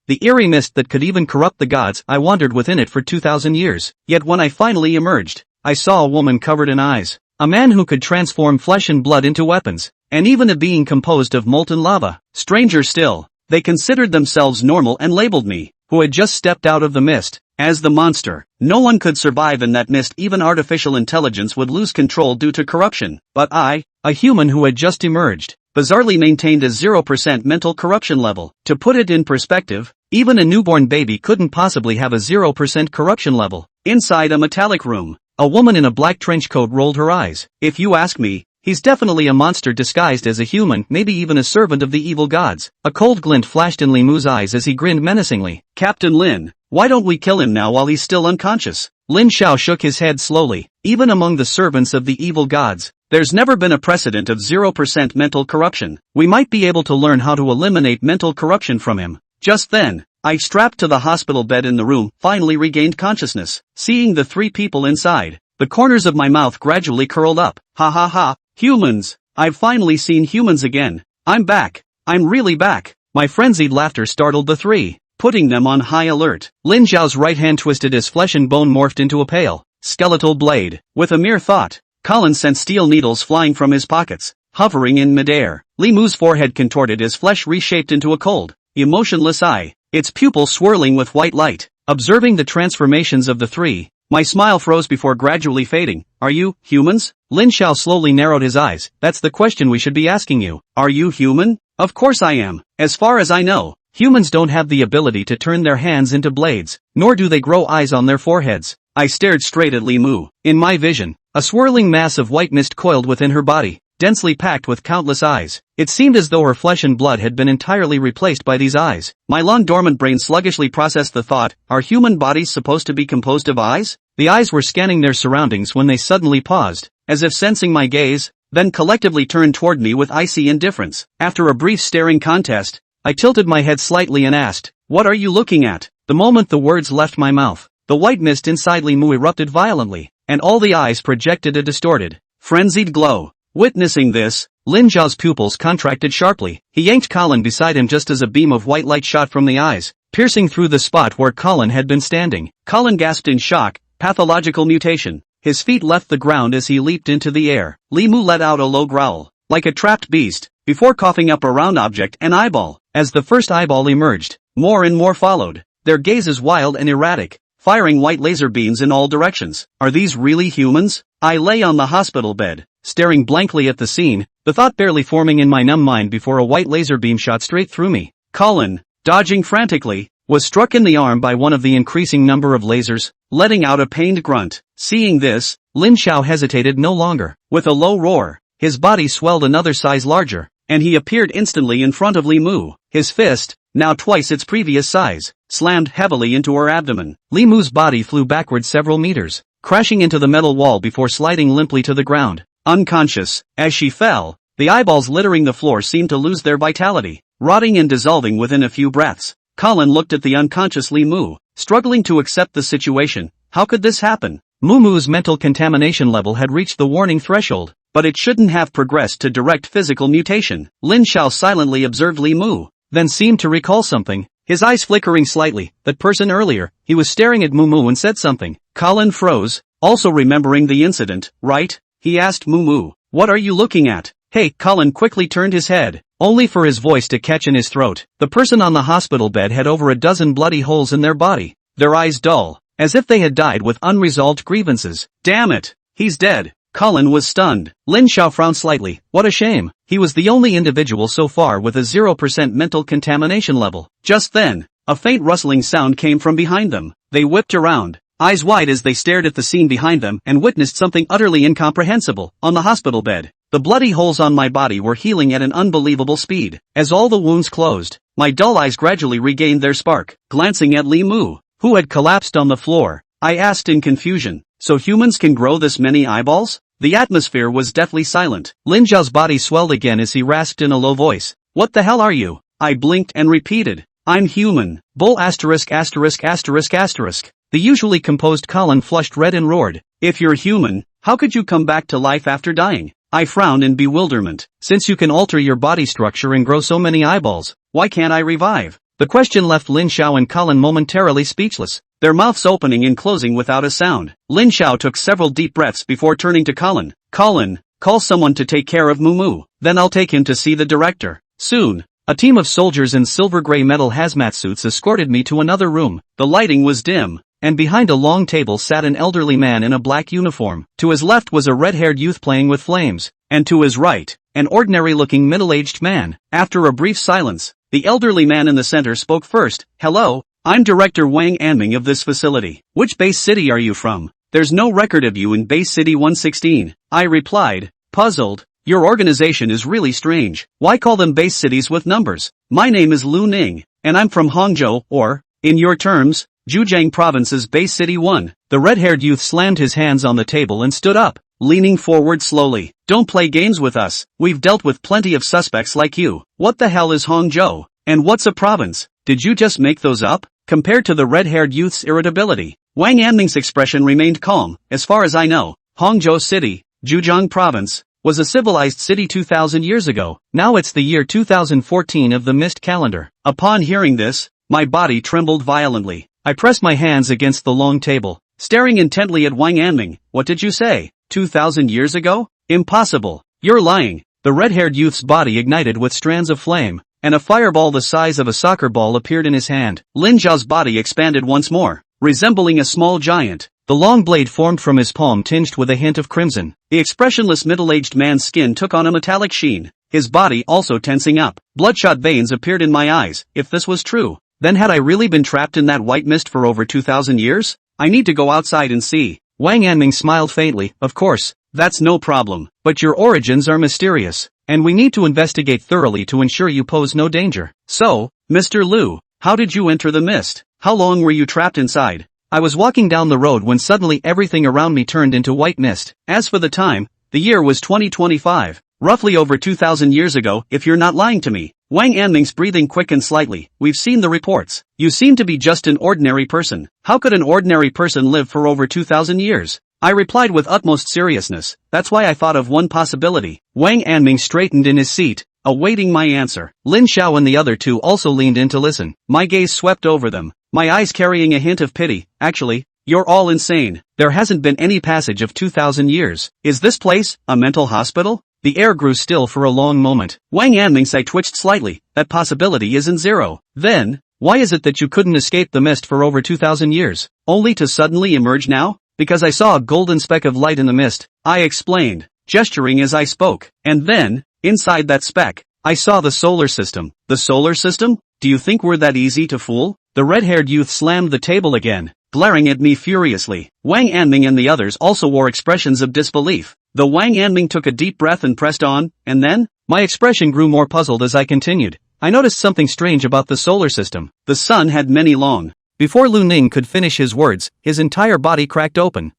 the eerie mist that could even corrupt the gods. I wandered within it for 2,000 years, yet when I finally emerged, I saw a woman covered in eyes, a man who could transform flesh and blood into weapons, and even a being composed of molten lava. Stranger still, they considered themselves normal and labeled me, who had just stepped out of the mist, as the monster. No one could survive in that mist. Even artificial intelligence would lose control due to corruption. But I, a human who had just emerged, bizarrely maintained a 0% mental corruption level. To put it in perspective, even a newborn baby couldn't possibly have a 0% corruption level. Inside a metallic room, a woman in a black trench coat rolled her eyes. If you ask me, he's definitely a monster disguised as a human, maybe even a servant of the evil gods. A cold glint flashed in Li Mu's eyes as he grinned menacingly. Captain Lin, why don't we kill him now while he's still unconscious? Lin Xiao shook his head slowly. Even among the servants of the evil gods, there's never been a precedent of 0% mental corruption. We might be able to learn how to eliminate mental corruption from him. Just then, I strapped to the hospital bed in the room, finally regained consciousness. Seeing the three people inside, the corners of my mouth gradually curled up. Ha ha ha, humans! I've finally seen humans again. I'm back. I'm really back. My frenzied laughter startled the three, putting them on high alert. Lin Zhao's right hand twisted as flesh and bone morphed into a pale, skeletal blade. With a mere thought, Colin sent steel needles flying from his pockets, hovering in midair. Li Mu's forehead contorted as flesh reshaped into a cold, emotionless eye, its pupils swirling with white light. Observing the transformations of the three, my smile froze before gradually fading. Are you humans? Lin Xiao slowly narrowed his eyes. That's the question we should be asking you. Are you human? Of course I am. As far as I know, humans don't have the ability to turn their hands into blades, nor do they grow eyes on their foreheads. I stared straight at Li Mu. In my vision, a swirling mass of white mist coiled within her body, densely packed with countless eyes. It seemed as though her flesh and blood had been entirely replaced by these eyes. My long-dormant brain sluggishly processed the thought, are human bodies supposed to be composed of eyes? The eyes were scanning their surroundings when they suddenly paused, as if sensing my gaze, then collectively turned toward me with icy indifference. After a brief staring contest, I tilted my head slightly and asked, what are you looking at? The moment the words left my mouth, the white mist inside Li Mu erupted violently, and all the eyes projected a distorted, frenzied glow. Witnessing this, Lin Zhao's pupils contracted sharply. He yanked Colin beside him just as a beam of white light shot from the eyes, piercing through the spot where Colin had been standing. Colin gasped in shock. Pathological mutation. His feet left the ground as he leaped into the air. Li Mu let out a low growl, like a trapped beast, before coughing up a round object, an eyeball. As the first eyeball emerged, more and more followed, their gazes wild and erratic, firing white laser beams in all directions. Are these really humans? I lay on the hospital bed, staring blankly at the scene, the thought barely forming in my numb mind before a white laser beam shot straight through me. Colin, dodging frantically, was struck in the arm by one of the increasing number of lasers, letting out a pained grunt. Seeing this, Lin Xiao hesitated no longer. With a low roar, his body swelled another size larger, and he appeared instantly in front of Li Mu. His fist, now twice its previous size, slammed heavily into her abdomen. Li Mu's body flew backward several meters, crashing into the metal wall before sliding limply to the ground. Unconscious, as she fell, the eyeballs littering the floor seemed to lose their vitality, rotting and dissolving within a few breaths. Colin looked at the unconscious Li Mu, struggling to accept the situation. How could this happen? Mu's mental contamination level had reached the warning threshold, but it shouldn't have progressed to direct physical mutation. Lin Xiao silently observed Li Mu, then seemed to recall something, his eyes flickering slightly. That person earlier, he was staring at Mu and said something. Colin froze, also remembering the incident. Right? He asked Mu. What are you looking at? Hey, Colin quickly turned his head, only for his voice to catch in his throat. The person on the hospital bed had over a dozen bloody holes in their body, their eyes dull, as if they had died with unresolved grievances. Damn it! He's dead. Colin was stunned. Lin Xiao frowned slightly. What a shame. He was the only individual so far with a 0% mental contamination level. Just then, a faint rustling sound came from behind them. They whipped around, eyes wide as they stared at the scene behind them and witnessed something utterly incomprehensible. On the hospital bed, the bloody holes on my body were healing at an unbelievable speed. As all the wounds closed, my dull eyes gradually regained their spark. Glancing at Li Mu, who had collapsed on the floor, I asked in confusion, so humans can grow this many eyeballs? The atmosphere was deathly silent. Lin Zhao's body swelled again as he rasped in a low voice. What the hell are you? I blinked and repeated. I'm human. Bull asterisk asterisk asterisk asterisk. The usually composed Colin flushed red and roared. If you're human, how could you come back to life after dying? I frowned in bewilderment. Since you can alter your body structure and grow so many eyeballs, why can't I revive? The question left Lin Xiao and Colin momentarily speechless, their mouths opening and closing without a sound. Lin Xiao took several deep breaths before turning to Colin. Colin, call someone to take care of Mumu, then I'll take him to see the director. Soon, a team of soldiers in silver-gray metal hazmat suits escorted me to another room. The lighting was dim, and behind a long table sat an elderly man in a black uniform. To his left was a red-haired youth playing with flames, and to his right, an ordinary-looking middle-aged man. After a brief silence, the elderly man in the center spoke first. Hello, I'm Director Wang Anming of this facility. Which base city are you from? There's no record of you in Base City 116. I replied, puzzled. Your organization is really strange. Why call them base cities with numbers? My name is Lu Ning, and I'm from Hangzhou, or, in your terms, Zhujiang Province's Base City 1. The red-haired youth slammed his hands on the table and stood up, leaning forward slowly. Don't play games with us. We've dealt with plenty of suspects like you. What the hell is Hangzhou? And what's a province? Did you just make those up? Compared to the red-haired youth's irritability, Wang Anming's expression remained calm. As far as I know, Hangzhou City, Zhujiang Province, was a civilized city 2,000 years ago. Now it's the year 2014 of the mist calendar. Upon hearing this, my body trembled violently. I pressed my hands against the long table, staring intently at Wang Anming. What did you say? 2,000 years ago? Impossible. You're lying. The red-haired youth's body ignited with strands of flame, and a fireball the size of a soccer ball appeared in his hand. Lin Zhao's body expanded once more, resembling a small giant. The long blade formed from his palm tinged with a hint of crimson. The expressionless middle-aged man's skin took on a metallic sheen, his body also tensing up. Bloodshot veins appeared in my eyes. If this was true, then had I really been trapped in that white mist for over 2,000 years? I need to go outside and see. Wang Anming smiled faintly. Of course, that's no problem. But your origins are mysterious, and we need to investigate thoroughly to ensure you pose no danger. So, Mr. Liu, how did you enter the mist? How long were you trapped inside? I was walking down the road when suddenly everything around me turned into white mist. As for the time, the year was 2025, roughly over 2,000 years ago, if you're not lying to me. Wang Anming's breathing quickened slightly. We've seen the reports. You seem to be just an ordinary person. How could an ordinary person live for over 2,000 years? I replied with utmost seriousness. That's why I thought of one possibility. Wang Anming straightened in his seat, awaiting my answer. Lin Xiao and the other two also leaned in to listen. My gaze swept over them, my eyes carrying a hint of pity. Actually, you're all insane. There hasn't been any passage of 2,000 years. Is this place a mental hospital? The air grew still for a long moment. Wang Anming's eye twitched slightly. That possibility isn't zero. Then, why is it that you couldn't escape the mist for over 2,000 years, only to suddenly emerge now? Because I saw a golden speck of light in the mist, I explained, gesturing as I spoke. And then, inside that speck, I saw the solar system. The solar system? Do you think we're that easy to fool? The red-haired youth slammed the table again, glaring at me furiously. Wang Anming and the others also wore expressions of disbelief. Though Wang Anming took a deep breath and pressed on, and then, my expression grew more puzzled as I continued. I noticed something strange about the solar system. The sun had many long. Before Lu Ning could finish his words, his entire body cracked open.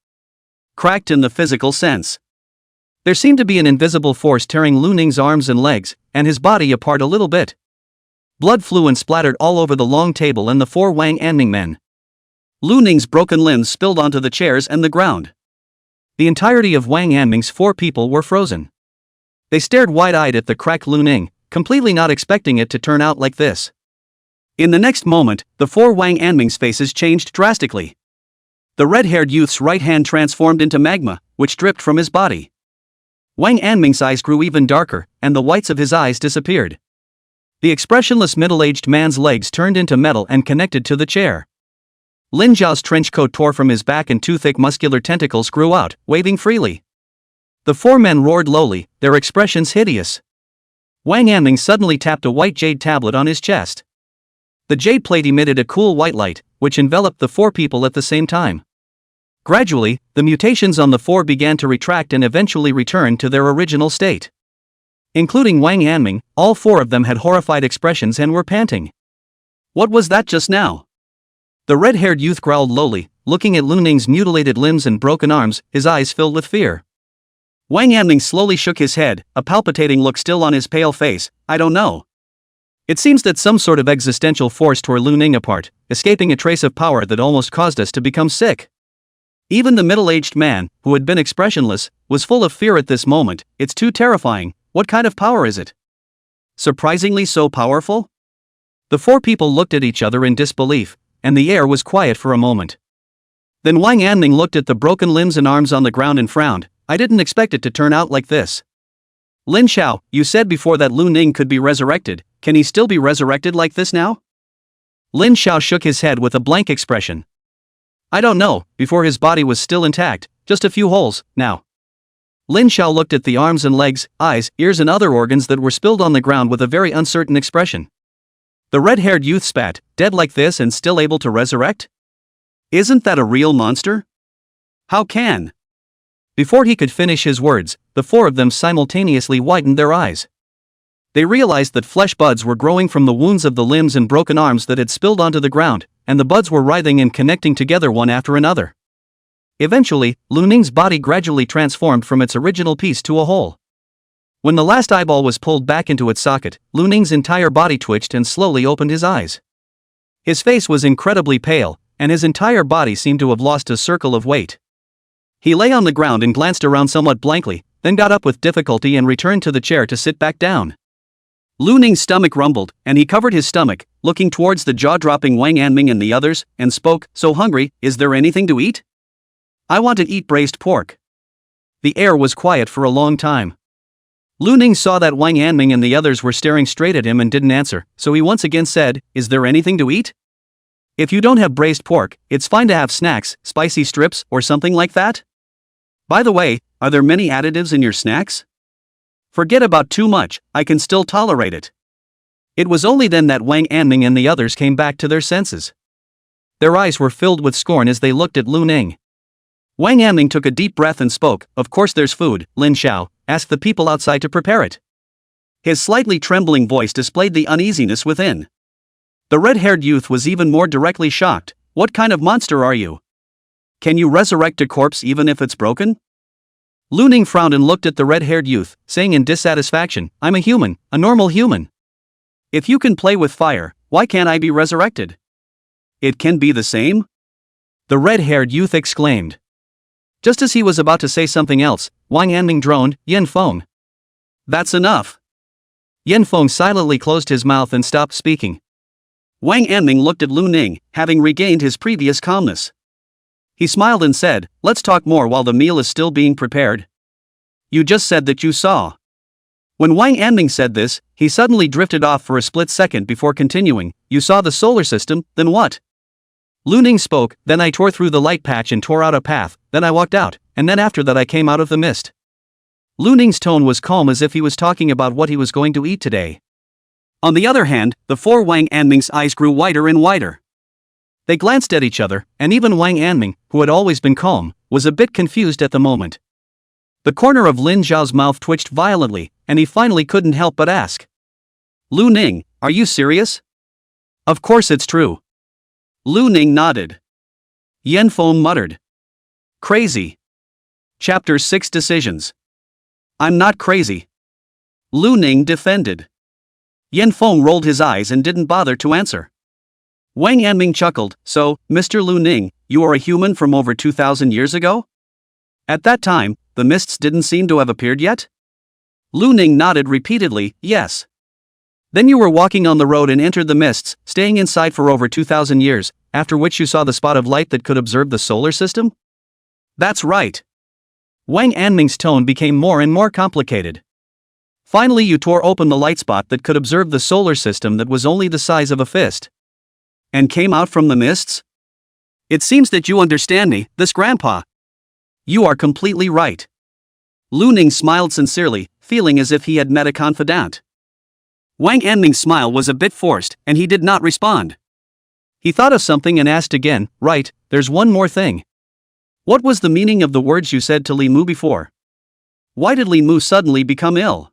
Cracked in the physical sense. There seemed to be an invisible force tearing Lu Ning's arms and legs, and his body apart a little bit. Blood flew and splattered all over the long table and the four Wang Anming men. Lu Ning's broken limbs spilled onto the chairs and the ground. The entirety of Wang Anming's four people were frozen. They stared wide-eyed at the cracked Lu Ning, completely not expecting it to turn out like this. In the next moment, the four Wang Anming's faces changed drastically. The red-haired youth's right hand transformed into magma, which dripped from his body. Wang Anming's eyes grew even darker, and the whites of his eyes disappeared. The expressionless middle-aged man's legs turned into metal and connected to the chair. Lin Zhao's trench coat tore from his back and two thick muscular tentacles grew out, waving freely. The four men roared lowly, their expressions hideous. Wang Anming suddenly tapped a white jade tablet on his chest. The jade plate emitted a cool white light, which enveloped the four people at the same time. Gradually, the mutations on the four began to retract and eventually return to their original state. Including Wang Anming, all four of them had horrified expressions and were panting. What was that just now? The red-haired youth growled lowly, looking at Lu Ning's mutilated limbs and broken arms, his eyes filled with fear. Wang Anming slowly shook his head, a palpitating look still on his pale face. I don't know. It seems that some sort of existential force tore Lu Ning apart, escaping a trace of power that almost caused us to become sick. Even the middle-aged man, who had been expressionless, was full of fear at this moment. It's too terrifying. What kind of power is it? Surprisingly so powerful? The four people looked at each other in disbelief, and the air was quiet for a moment. Then Wang Anming looked at the broken limbs and arms on the ground and frowned. I didn't expect it to turn out like this. Lin Xiao, you said before that Lu Ning could be resurrected. Can he still be resurrected like this now? Lin Xiao shook his head with a blank expression. I don't know, before his body was still intact, just a few holes, now. Lin Xiao looked at the arms and legs, eyes, ears and other organs that were spilled on the ground with a very uncertain expression. The red-haired youth spat, dead like this and still able to resurrect? Isn't that a real monster? How can? Before he could finish his words, the four of them simultaneously widened their eyes. They realized that flesh buds were growing from the wounds of the limbs and broken arms that had spilled onto the ground, and the buds were writhing and connecting together one after another. Eventually, Lu Ning's body gradually transformed from its original piece to a whole. When the last eyeball was pulled back into its socket, Lu Ning's entire body twitched and slowly opened his eyes. His face was incredibly pale, and his entire body seemed to have lost a circle of weight. He lay on the ground and glanced around somewhat blankly, then got up with difficulty and returned to the chair to sit back down. Lu Ning's stomach rumbled, and he covered his stomach, looking towards the jaw-dropping Wang Anming and the others, and spoke, so hungry, is there anything to eat? I want to eat braised pork. The air was quiet for a long time. Lu Ning saw that Wang Anming and the others were staring straight at him and didn't answer, so he once again said, is there anything to eat? If you don't have braised pork, it's fine to have snacks, spicy strips, or something like that. By the way, are there many additives in your snacks? Forget about too much, I can still tolerate it. It was only then that Wang Anming and the others came back to their senses. Their eyes were filled with scorn as they looked at Lu Ning. Wang Anming took a deep breath and spoke, of course there's food, Lin Xiao, ask the people outside to prepare it. His slightly trembling voice displayed the uneasiness within. The red-haired youth was even more directly shocked. What kind of monster are you? Can you resurrect a corpse even if it's broken? Lu Ning frowned and looked at the red-haired youth, saying in dissatisfaction, I'm a human, a normal human. If you can play with fire, why can't I be resurrected? It can be the same? The red-haired youth exclaimed. Just as he was about to say something else, Wang Anming droned, Yen Feng. That's enough. Yen Feng silently closed his mouth and stopped speaking. Wang Anming looked at Lu Ning, having regained his previous calmness. He smiled and said, let's talk more while the meal is still being prepared. You just said that you saw. When Wang Anming said this, he suddenly drifted off for a split second before continuing, you saw the solar system, then what? Lu Ning spoke, then I tore through the light patch and tore out a path, then I walked out, and then after that I came out of the mist. Lu Ning's tone was calm as if he was talking about what he was going to eat today. On the other hand, the four Wang Anming's eyes grew wider and wider. They glanced at each other, and even Wang Anming, who had always been calm, was a bit confused at the moment. The corner of Lin Xiao's mouth twitched violently, and he finally couldn't help but ask. Lu Ning, are you serious? Of course it's true. Lu Ning nodded. Yen Feng muttered. Crazy. Chapter 6 Decisions. I'm not crazy. Lu Ning defended. Yen Feng rolled his eyes and didn't bother to answer. Wang Anming chuckled, so, Mr. Lu Ning, you are a human from over 2,000 years ago? At that time, the mists didn't seem to have appeared yet? Lu Ning nodded repeatedly, yes. Then you were walking on the road and entered the mists, staying inside for over 2,000 years, after which you saw the spot of light that could observe the solar system? That's right. Wang Anming's tone became more and more complicated. Finally you tore open the light spot that could observe the solar system that was only the size of a fist. And came out from the mists? It seems that you understand me, this grandpa. You are completely right. Lu Ning smiled sincerely, feeling as if he had met a confidant. Wang Anming's smile was a bit forced, and he did not respond. He thought of something and asked again, right, there's one more thing. What was the meaning of the words you said to Li Mu before? Why did Li Mu suddenly become ill?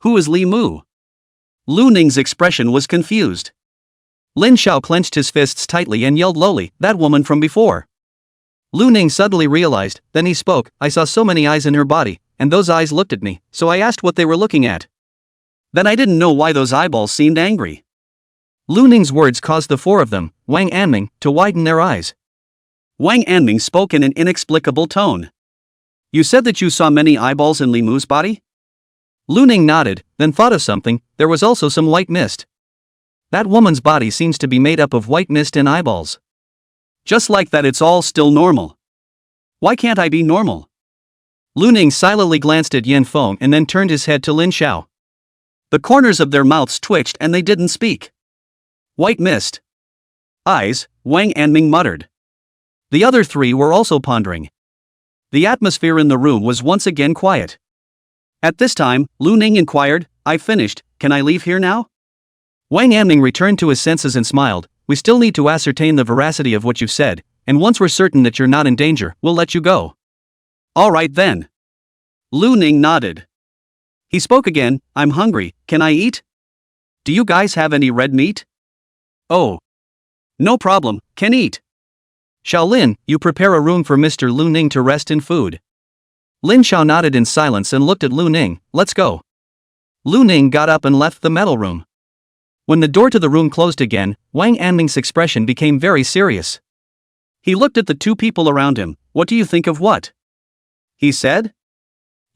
Who is Li Mu? Lu Ning's expression was confused. Lin Xiao clenched his fists tightly and yelled lowly, that woman from before. Lu Ning suddenly realized, then he spoke, I saw so many eyes in her body, and those eyes looked at me, so I asked what they were looking at. Then I didn't know why those eyeballs seemed angry. Lu Ning's words caused the four of them, Wang Anming, to widen their eyes. Wang Anming spoke in an inexplicable tone. You said that you saw many eyeballs in Li Mu's body? Lu Ning nodded, then thought of something, there was also some white mist. That woman's body seems to be made up of white mist and eyeballs. Just like that, it's all still normal. Why can't I be normal? Lu Ning silently glanced at Yan Feng and then turned his head to Lin Xiao. The corners of their mouths twitched and they didn't speak. White mist. Eyes, Wang Anming muttered. The other three were also pondering. The atmosphere in the room was once again quiet. At this time, Lu Ning inquired, "I've finished, can I leave here now?" Wang Anming returned to his senses and smiled. "We still need to ascertain the veracity of what you've said, and once we're certain that you're not in danger, we'll let you go." "All right then." Lu Ning nodded. He spoke again, "I'm hungry, can I eat? Do you guys have any red meat?" "Oh. No problem, can eat." "Shaolin, you prepare a room for Mr. Lu Ning to rest in food." Lin Xiao nodded in silence and looked at Lu Ning. "Let's go." Lu Ning got up and left the metal room. When the door to the room closed again, Wang Anming's expression became very serious. He looked at the two people around him. "What do you think of what?" he said.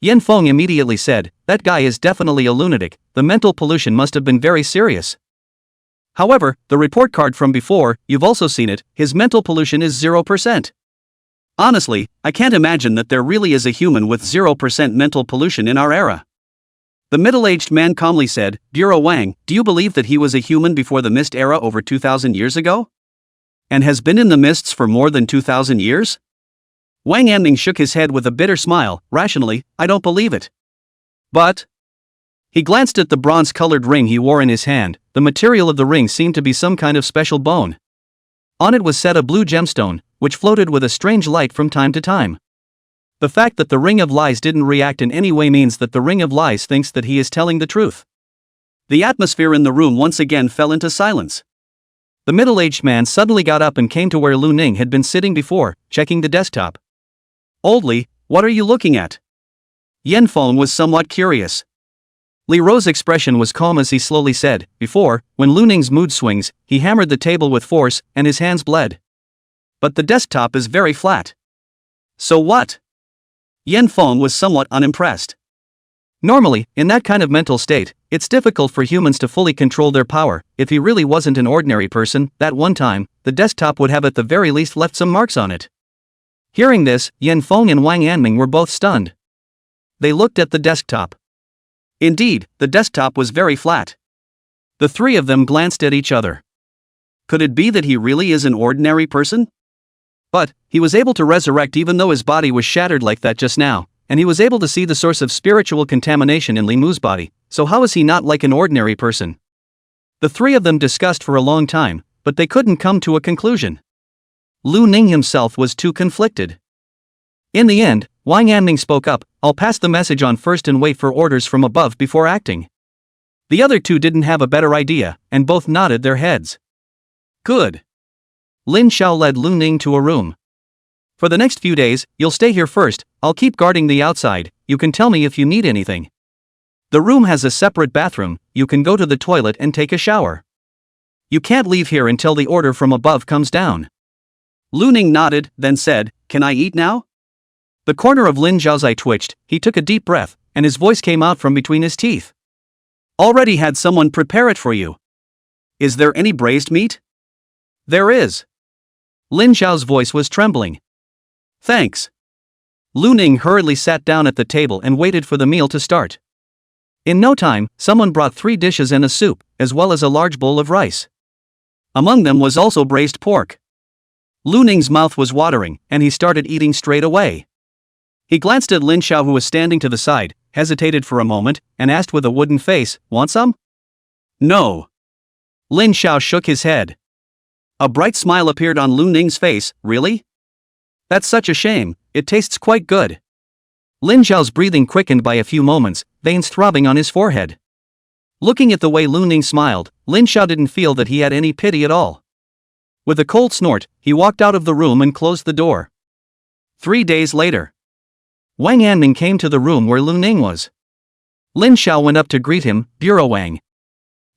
Yan Feng immediately said, "That guy is definitely a lunatic, the mental pollution must have been very serious." "However, the report card from before, you've also seen it, his mental pollution is 0%. Honestly, I can't imagine that there really is a human with 0% mental pollution in our era." The middle-aged man calmly said, "Bureau Wang, do you believe that he was a human before the mist era over 2,000 years ago? And has been in the mists for more than 2,000 years? Wang Anming shook his head with a bitter smile. "Rationally, I don't believe it. But..." He glanced at the bronze-colored ring he wore in his hand. The material of the ring seemed to be some kind of special bone. On it was set a blue gemstone, which floated with a strange light from time to time. The fact that the Ring of Lies didn't react in any way means that the Ring of Lies thinks that he is telling the truth. The atmosphere in the room once again fell into silence. The middle-aged man suddenly got up and came to where Lu Ning had been sitting before, checking the desktop. "Oldly, what are you looking at?" Yan Feng was somewhat curious. Li Ro's expression was calm as he slowly said, "Before, when Lu Ning's mood swings, he hammered the table with force, and his hands bled. But the desktop is very flat." "So what?" Yan Feng was somewhat unimpressed. "Normally, in that kind of mental state, it's difficult for humans to fully control their power. If he really wasn't an ordinary person, that one time, the desktop would have at the very least left some marks on it." Hearing this, Yan Feng and Wang Anming were both stunned. They looked at the desktop. Indeed, the desktop was very flat. The three of them glanced at each other. Could it be that he really is an ordinary person? But he was able to resurrect even though his body was shattered like that just now, and he was able to see the source of spiritual contamination in Li Mu's body, so how is he not like an ordinary person? The three of them discussed for a long time, but they couldn't come to a conclusion. Lu Ning himself was too conflicted. In the end, Wang Anming spoke up, "I'll pass the message on first and wait for orders from above before acting." The other two didn't have a better idea, and both nodded their heads. "Good." Lin Xiao led Lu Ning to a room. "For the next few days, you'll stay here first, I'll keep guarding the outside, you can tell me if you need anything. The room has a separate bathroom, you can go to the toilet and take a shower. You can't leave here until the order from above comes down." Lu Ning nodded, then said, "Can I eat now?" The corner of Lin Xiao's eye twitched, he took a deep breath, and his voice came out from between his teeth. "Already had someone prepare it for you. Is there any braised meat?" "There is." Lin Xiao's voice was trembling. "Thanks." Lu Ning hurriedly sat down at the table and waited for the meal to start. In no time, someone brought 3 dishes and a soup, as well as a large bowl of rice. Among them was also braised pork. Lu Ning's mouth was watering, and he started eating straight away. He glanced at Lin Xiao who was standing to the side, hesitated for a moment, and asked with a wooden face, "Want some?" "No." Lin Xiao shook his head. A bright smile appeared on Lu Ning's face. "Really? That's such a shame, it tastes quite good." Lin Xiao's breathing quickened by a few moments, veins throbbing on his forehead. Looking at the way Lu Ning smiled, Lin Xiao didn't feel that he had any pity at all. With a cold snort, he walked out of the room and closed the door. 3 days later, Wang Anming came to the room where Lu Ning was. Lin Xiao went up to greet him, "Bureau Wang."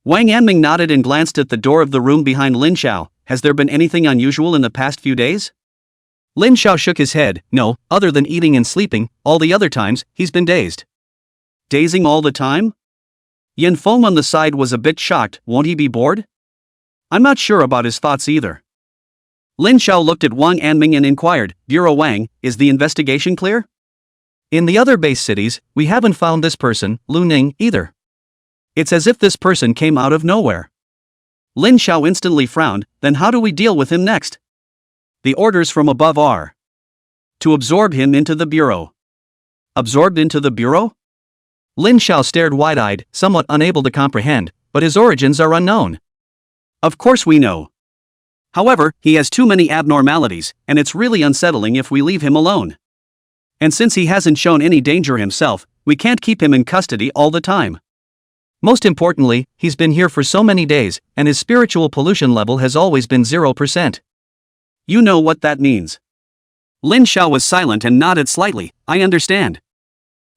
Wang Anming nodded and glanced at the door of the room behind Lin Xiao. "Has there been anything unusual in the past few days?" Lin Xiao shook his head. "No, other than eating and sleeping, all the other times, he's been dazed." "Dazing all the time?" Yan Feng on the side was a bit shocked. "Won't he be bored?" I'm not sure about his thoughts either. Lin Xiao looked at Wang Anming and inquired, Bureau Wang, is the investigation clear? In the other base cities, we haven't found this person, Lu Ning, either. It's as if this person came out of nowhere. Lin Xiao instantly frowned, then how do we deal with him next? The orders from above are to absorb him into the bureau. Absorbed into the bureau? Lin Xiao stared wide-eyed, somewhat unable to comprehend, but his origins are unknown. Of course we know. However, he has too many abnormalities, and it's really unsettling if we leave him alone. And since he hasn't shown any danger himself, we can't keep him in custody all the time. Most importantly, he's been here for so many days, and his spiritual pollution level has always been 0%. You know what that means. Lin Xiao was silent and nodded slightly, I understand.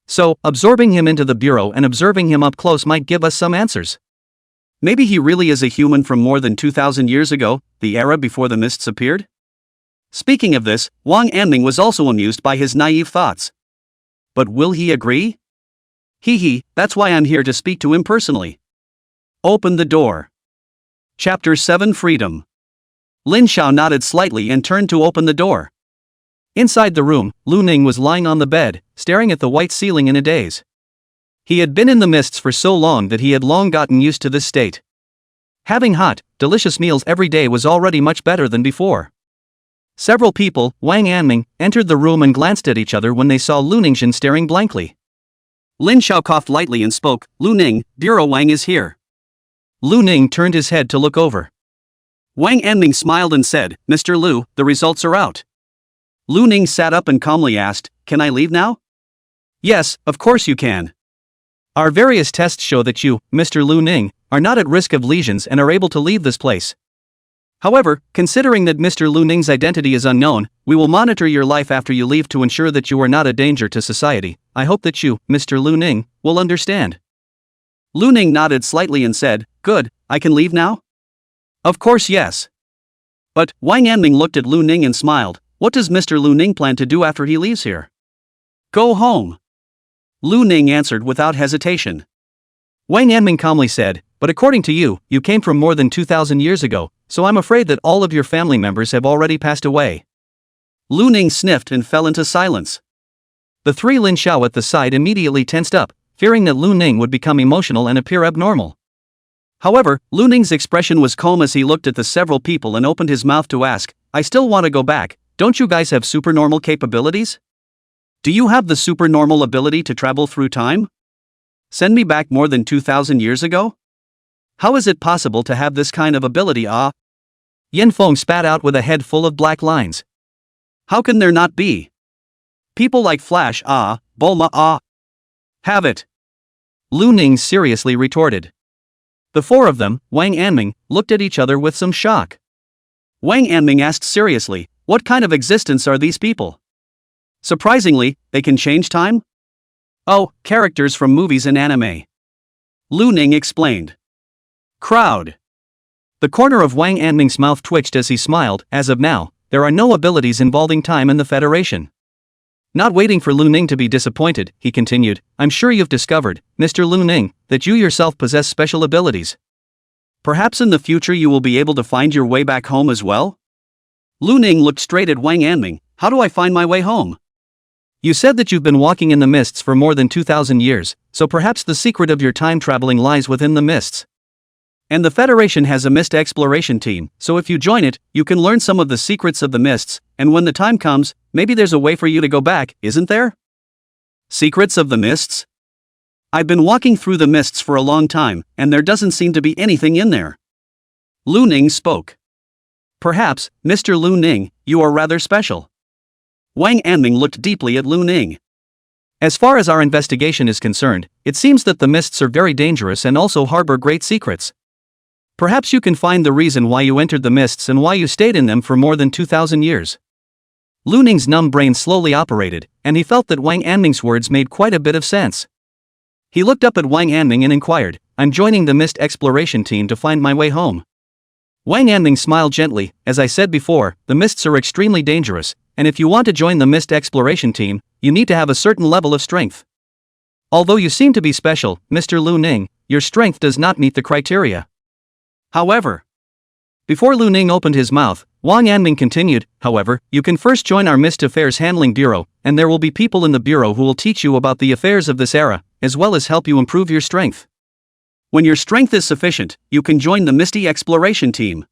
So, absorbing him into the bureau and observing him up close might give us some answers. Maybe he really is a human from more than 2,000 years ago, the era before the mists appeared? Speaking of this, Wang Anming was also amused by his naive thoughts. But will he agree? That's why I'm here to speak to him personally. Open the door. Chapter 7 Freedom. Lin Xiao nodded slightly and turned to open the door. Inside the room, Lu Ning was lying on the bed, staring at the white ceiling in a daze. He had been in the mists for so long that he had long gotten used to this state. Having hot, delicious meals every day was already much better than before. Several people, Wang Anming, entered the room and glanced at each other when they saw Lu Ningxian staring blankly. Lin Xiao coughed lightly and spoke, Lu Ning, Bureau Wang is here. Lu Ning turned his head to look over. Wang Anming smiled and said, Mr. Lu, the results are out. Lu Ning sat up and calmly asked, can I leave now? Yes, of course you can. Our various tests show that you, Mr. Lu Ning, are not at risk of lesions and are able to leave this place. However, considering that Mr. Lu Ning's identity is unknown, we will monitor your life after you leave to ensure that you are not a danger to society. I hope that you, Mr. Lu Ning, will understand. Lu Ning nodded slightly and said, good, I can leave now? Of course yes. But, Wang Anming looked at Lu Ning and smiled, what does Mr. Lu Ning plan to do after he leaves here? Go home. Lu Ning answered without hesitation. Wang Anming calmly said, but according to you, you came from more than 2,000 years ago, so I'm afraid that all of your family members have already passed away. Lu Ning sniffed and fell into silence. The three Lin Xiao at the side immediately tensed up, fearing that Lu Ning would become emotional and appear abnormal. However, Lu Ning's expression was calm as he looked at the several people and opened his mouth to ask, I still want to go back, don't you guys have supernormal capabilities? Do you have the supernormal ability to travel through time? Send me back more than 2,000 years ago? How is it possible to have this kind of ability? Yin Feng spat out with a head full of black lines. How can there not be? People like Flash, Bulma, have it. Lu Ning seriously retorted. The four of them, Wang Anming, looked at each other with some shock. Wang Anming asked seriously, what kind of existence are these people? Surprisingly, they can change time? Oh, characters from movies and anime. Lu Ning explained. Crowd. The corner of Wang Anming's mouth twitched as he smiled. As of now, there are no abilities involving time in the Federation. Not waiting for Lu Ning to be disappointed, he continued, I'm sure you've discovered, Mr. Lu Ning, that you yourself possess special abilities. Perhaps in the future you will be able to find your way back home as well? Lu Ning looked straight at Wang Anming, how do I find my way home? You said that you've been walking in the mists for more than 2,000 years, so perhaps the secret of your time traveling lies within the mists. And the Federation has a mist exploration team, so if you join it, you can learn some of the secrets of the mists, and when the time comes, maybe there's a way for you to go back, isn't there? Secrets of the mists? I've been walking through the mists for a long time, and there doesn't seem to be anything in there. Lu Ning spoke. Perhaps, Mr. Lu Ning, you are rather special. Wang Anming looked deeply at Lu Ning. As far as our investigation is concerned, it seems that the mists are very dangerous and also harbor great secrets. Perhaps you can find the reason why you entered the mists and why you stayed in them for more than 2,000 years. Lu Ning's numb brain slowly operated, and he felt that Wang Anming's words made quite a bit of sense. He looked up at Wang Anming and inquired, I'm joining the mist exploration team to find my way home. Wang Anming smiled gently, as I said before, the mists are extremely dangerous, and if you want to join the mist exploration team, you need to have a certain level of strength. Although you seem to be special, Mr. Lu Ning, your strength does not meet the criteria. However, Before Lu Ning opened his mouth, Wang Yanming continued, however, you can first join our Mist Affairs Handling Bureau, and there will be people in the bureau who will teach you about the affairs of this era, as well as help you improve your strength. When your strength is sufficient, you can join the Misty Exploration Team.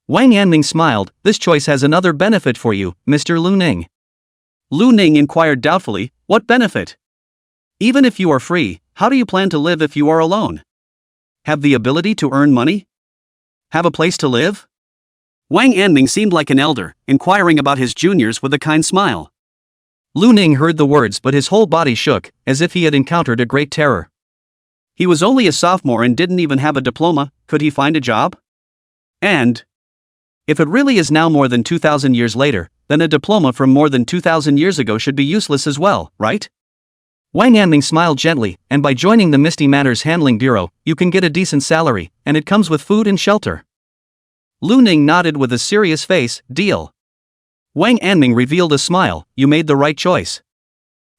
Wang Yanming smiled, this choice has another benefit for you, Mr. Lu Ning. Lu Ning inquired doubtfully, what benefit? Even if you are free, how do you plan to live if you are alone? Have the ability to earn money? Have a place to live? Wang Yanming seemed like an elder, inquiring about his juniors with a kind smile. Lu Ning heard the words but his whole body shook, as if he had encountered a great terror. He was only a sophomore and didn't even have a diploma, could he find a job? And if it really is now more than 2,000 years later, then a diploma from more than 2,000 years ago should be useless as well, right? Wang Yanming smiled gently, and by joining the Misty Matters Handling Bureau, you can get a decent salary, and it comes with food and shelter. Lu Ning nodded with a serious face, deal. Wang Yanming revealed a smile, you made the right choice.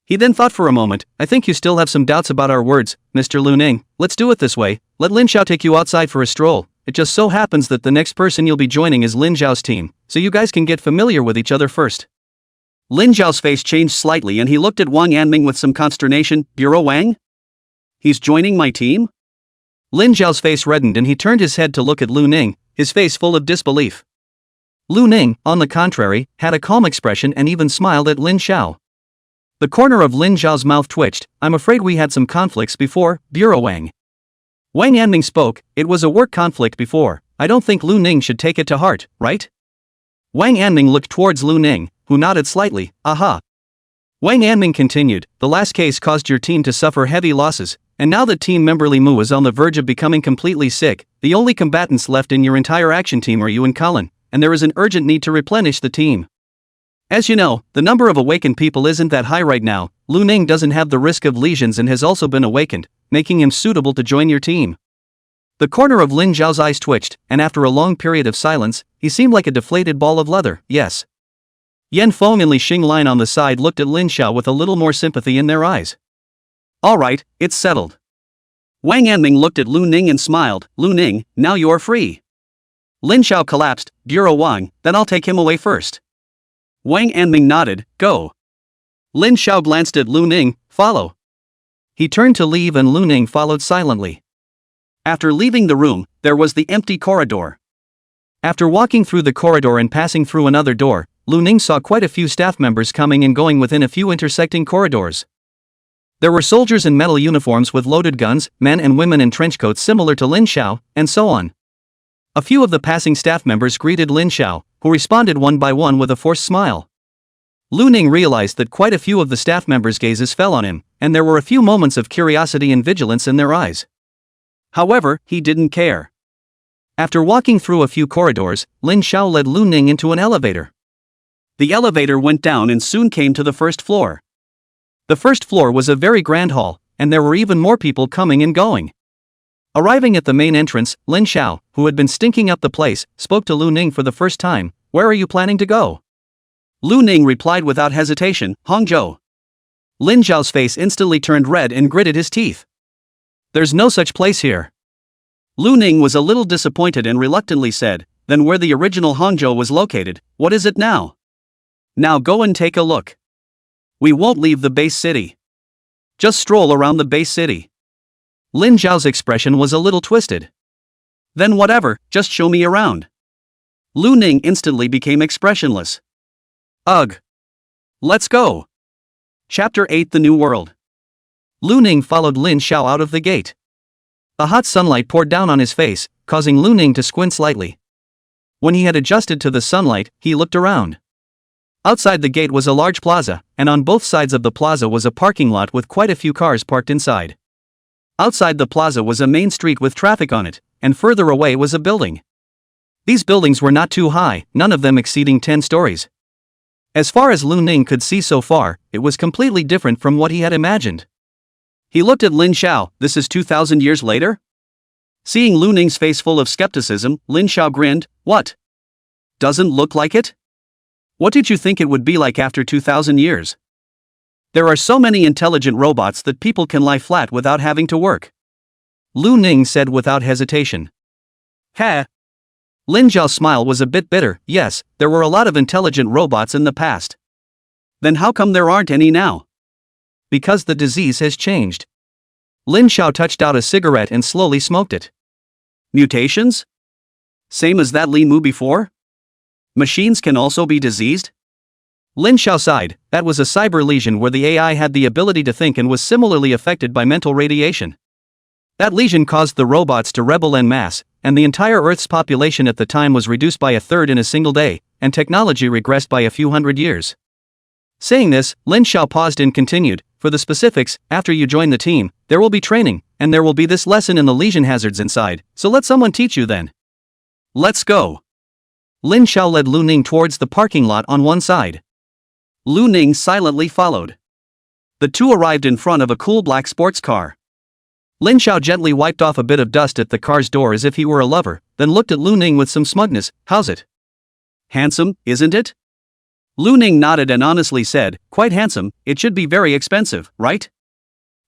He then thought for a moment, I think you still have some doubts about our words, Mr. Lu Ning, let's do it this way, let Lin Xiao take you outside for a stroll. It just so happens that the next person you'll be joining is Lin Xiao's team, so you guys can get familiar with each other first. Lin Xiao's face changed slightly and he looked at Wang Yanming with some consternation, Bureau Wang? He's joining my team? Lin Xiao's face reddened and he turned his head to look at Lu Ning, his face full of disbelief. Lu Ning, on the contrary, had a calm expression and even smiled at Lin Xiao. The corner of Lin Xiao's mouth twitched, I'm afraid we had some conflicts before, Bureau Wang. Wang Yanming spoke, it was a work conflict before, I don't think Lu Ning should take it to heart, right? Wang Yanming looked towards Lu Ning, who nodded slightly, aha. Wang Yanming continued, the last case caused your team to suffer heavy losses, and now that team member Li Mu is on the verge of becoming completely sick, the only combatants left in your entire action team are you and Cullen, and there is an urgent need to replenish the team. As you know, the number of awakened people isn't that high right now, Lu Ning doesn't have the risk of lesions and has also been awakened, making him suitable to join your team. The corner of Lin Xiao's eyes twitched, and after a long period of silence, he seemed like a deflated ball of leather, yes. Yan Feng and Li Xinglin on the side looked at Lin Xiao with a little more sympathy in their eyes. Alright, it's settled. Wang Yanming looked at Lu Ning and smiled, Lu Ning, now you are free. Lin Xiao collapsed, Bureau Wang, then I'll take him away first. Wang Yanming nodded, go. Lin Xiao glanced at Lu Ning, follow. He turned to leave and Lu Ning followed silently. After leaving the room, there was the empty corridor. After walking through the corridor and passing through another door, Lu Ning saw quite a few staff members coming and going within a few intersecting corridors. There were soldiers in metal uniforms with loaded guns, men and women in trench coats similar to Lin Xiao, and so on. A few of the passing staff members greeted Lin Xiao, who responded one by one with a forced smile. Lu Ning realized that quite a few of the staff members' gazes fell on him, and there were a few moments of curiosity and vigilance in their eyes. However, he didn't care. After walking through a few corridors, Lin Xiao led Lu Ning into an elevator. The elevator went down and soon came to the first floor. The first floor was a very grand hall, and there were even more people coming and going. Arriving at the main entrance, Lin Xiao, who had been stinking up the place, spoke to Lu Ning for the first time, where are you planning to go? Lu Ning replied without hesitation, Hangzhou. Lin Xiao's face instantly turned red and gritted his teeth. There's no such place here. Lu Ning was a little disappointed and reluctantly said, then where the original Hangzhou was located, what is it now? Now go and take a look. We won't leave the base city. Just stroll around the base city. Lin Xiao's expression was a little twisted. Then whatever, just show me around. Lu Ning instantly became expressionless. Ugh. Let's go. Chapter 8 The New World. Lu Ning followed Lin Xiao out of the gate. The hot sunlight poured down on his face, causing Lu Ning to squint slightly. When he had adjusted to the sunlight, he looked around. Outside the gate was a large plaza, and on both sides of the plaza was a parking lot with quite a few cars parked inside. Outside the plaza was a main street with traffic on it, and further away was a building. These buildings were not too high, none of them exceeding 10 stories. As far as Lu Ning could see so far, it was completely different from what he had imagined. He looked at Lin Xiao, this is 2,000 years later? Seeing Lu Ning's face full of skepticism, Lin Xiao grinned, what? Doesn't look like it? What did you think it would be like after 2,000 years? There are so many intelligent robots that people can lie flat without having to work. Lu Ning said without hesitation. Heh. Lin Zhao's smile was a bit bitter. Yes, there were a lot of intelligent robots in the past. Then how come there aren't any now? Because the disease has changed. Lin Zhao touched out a cigarette and slowly smoked it. Mutations? Same as that Li Mu before? Machines can also be diseased? Lin Zhao sighed. That was a cyber lesion where the AI had the ability to think and was similarly affected by mental radiation. That lesion caused the robots to rebel en masse, and the entire Earth's population at the time was reduced by a third in a single day, and technology regressed by a few hundred years. Saying this, Lin Zhao paused and continued, for the specifics, after you join the team, there will be training, and there will be this lesson in the lesion hazards inside, so let someone teach you then. Let's go. Lin Zhao led Lu Ning towards the parking lot on one side. Lu Ning silently followed. The two arrived in front of a cool black sports car. Lin Zhao gently wiped off a bit of dust at the car's door as if he were a lover, then looked at Lu Ning with some smugness. How's it? Handsome, isn't it? Lu Ning nodded and honestly said, quite handsome, it should be very expensive, right?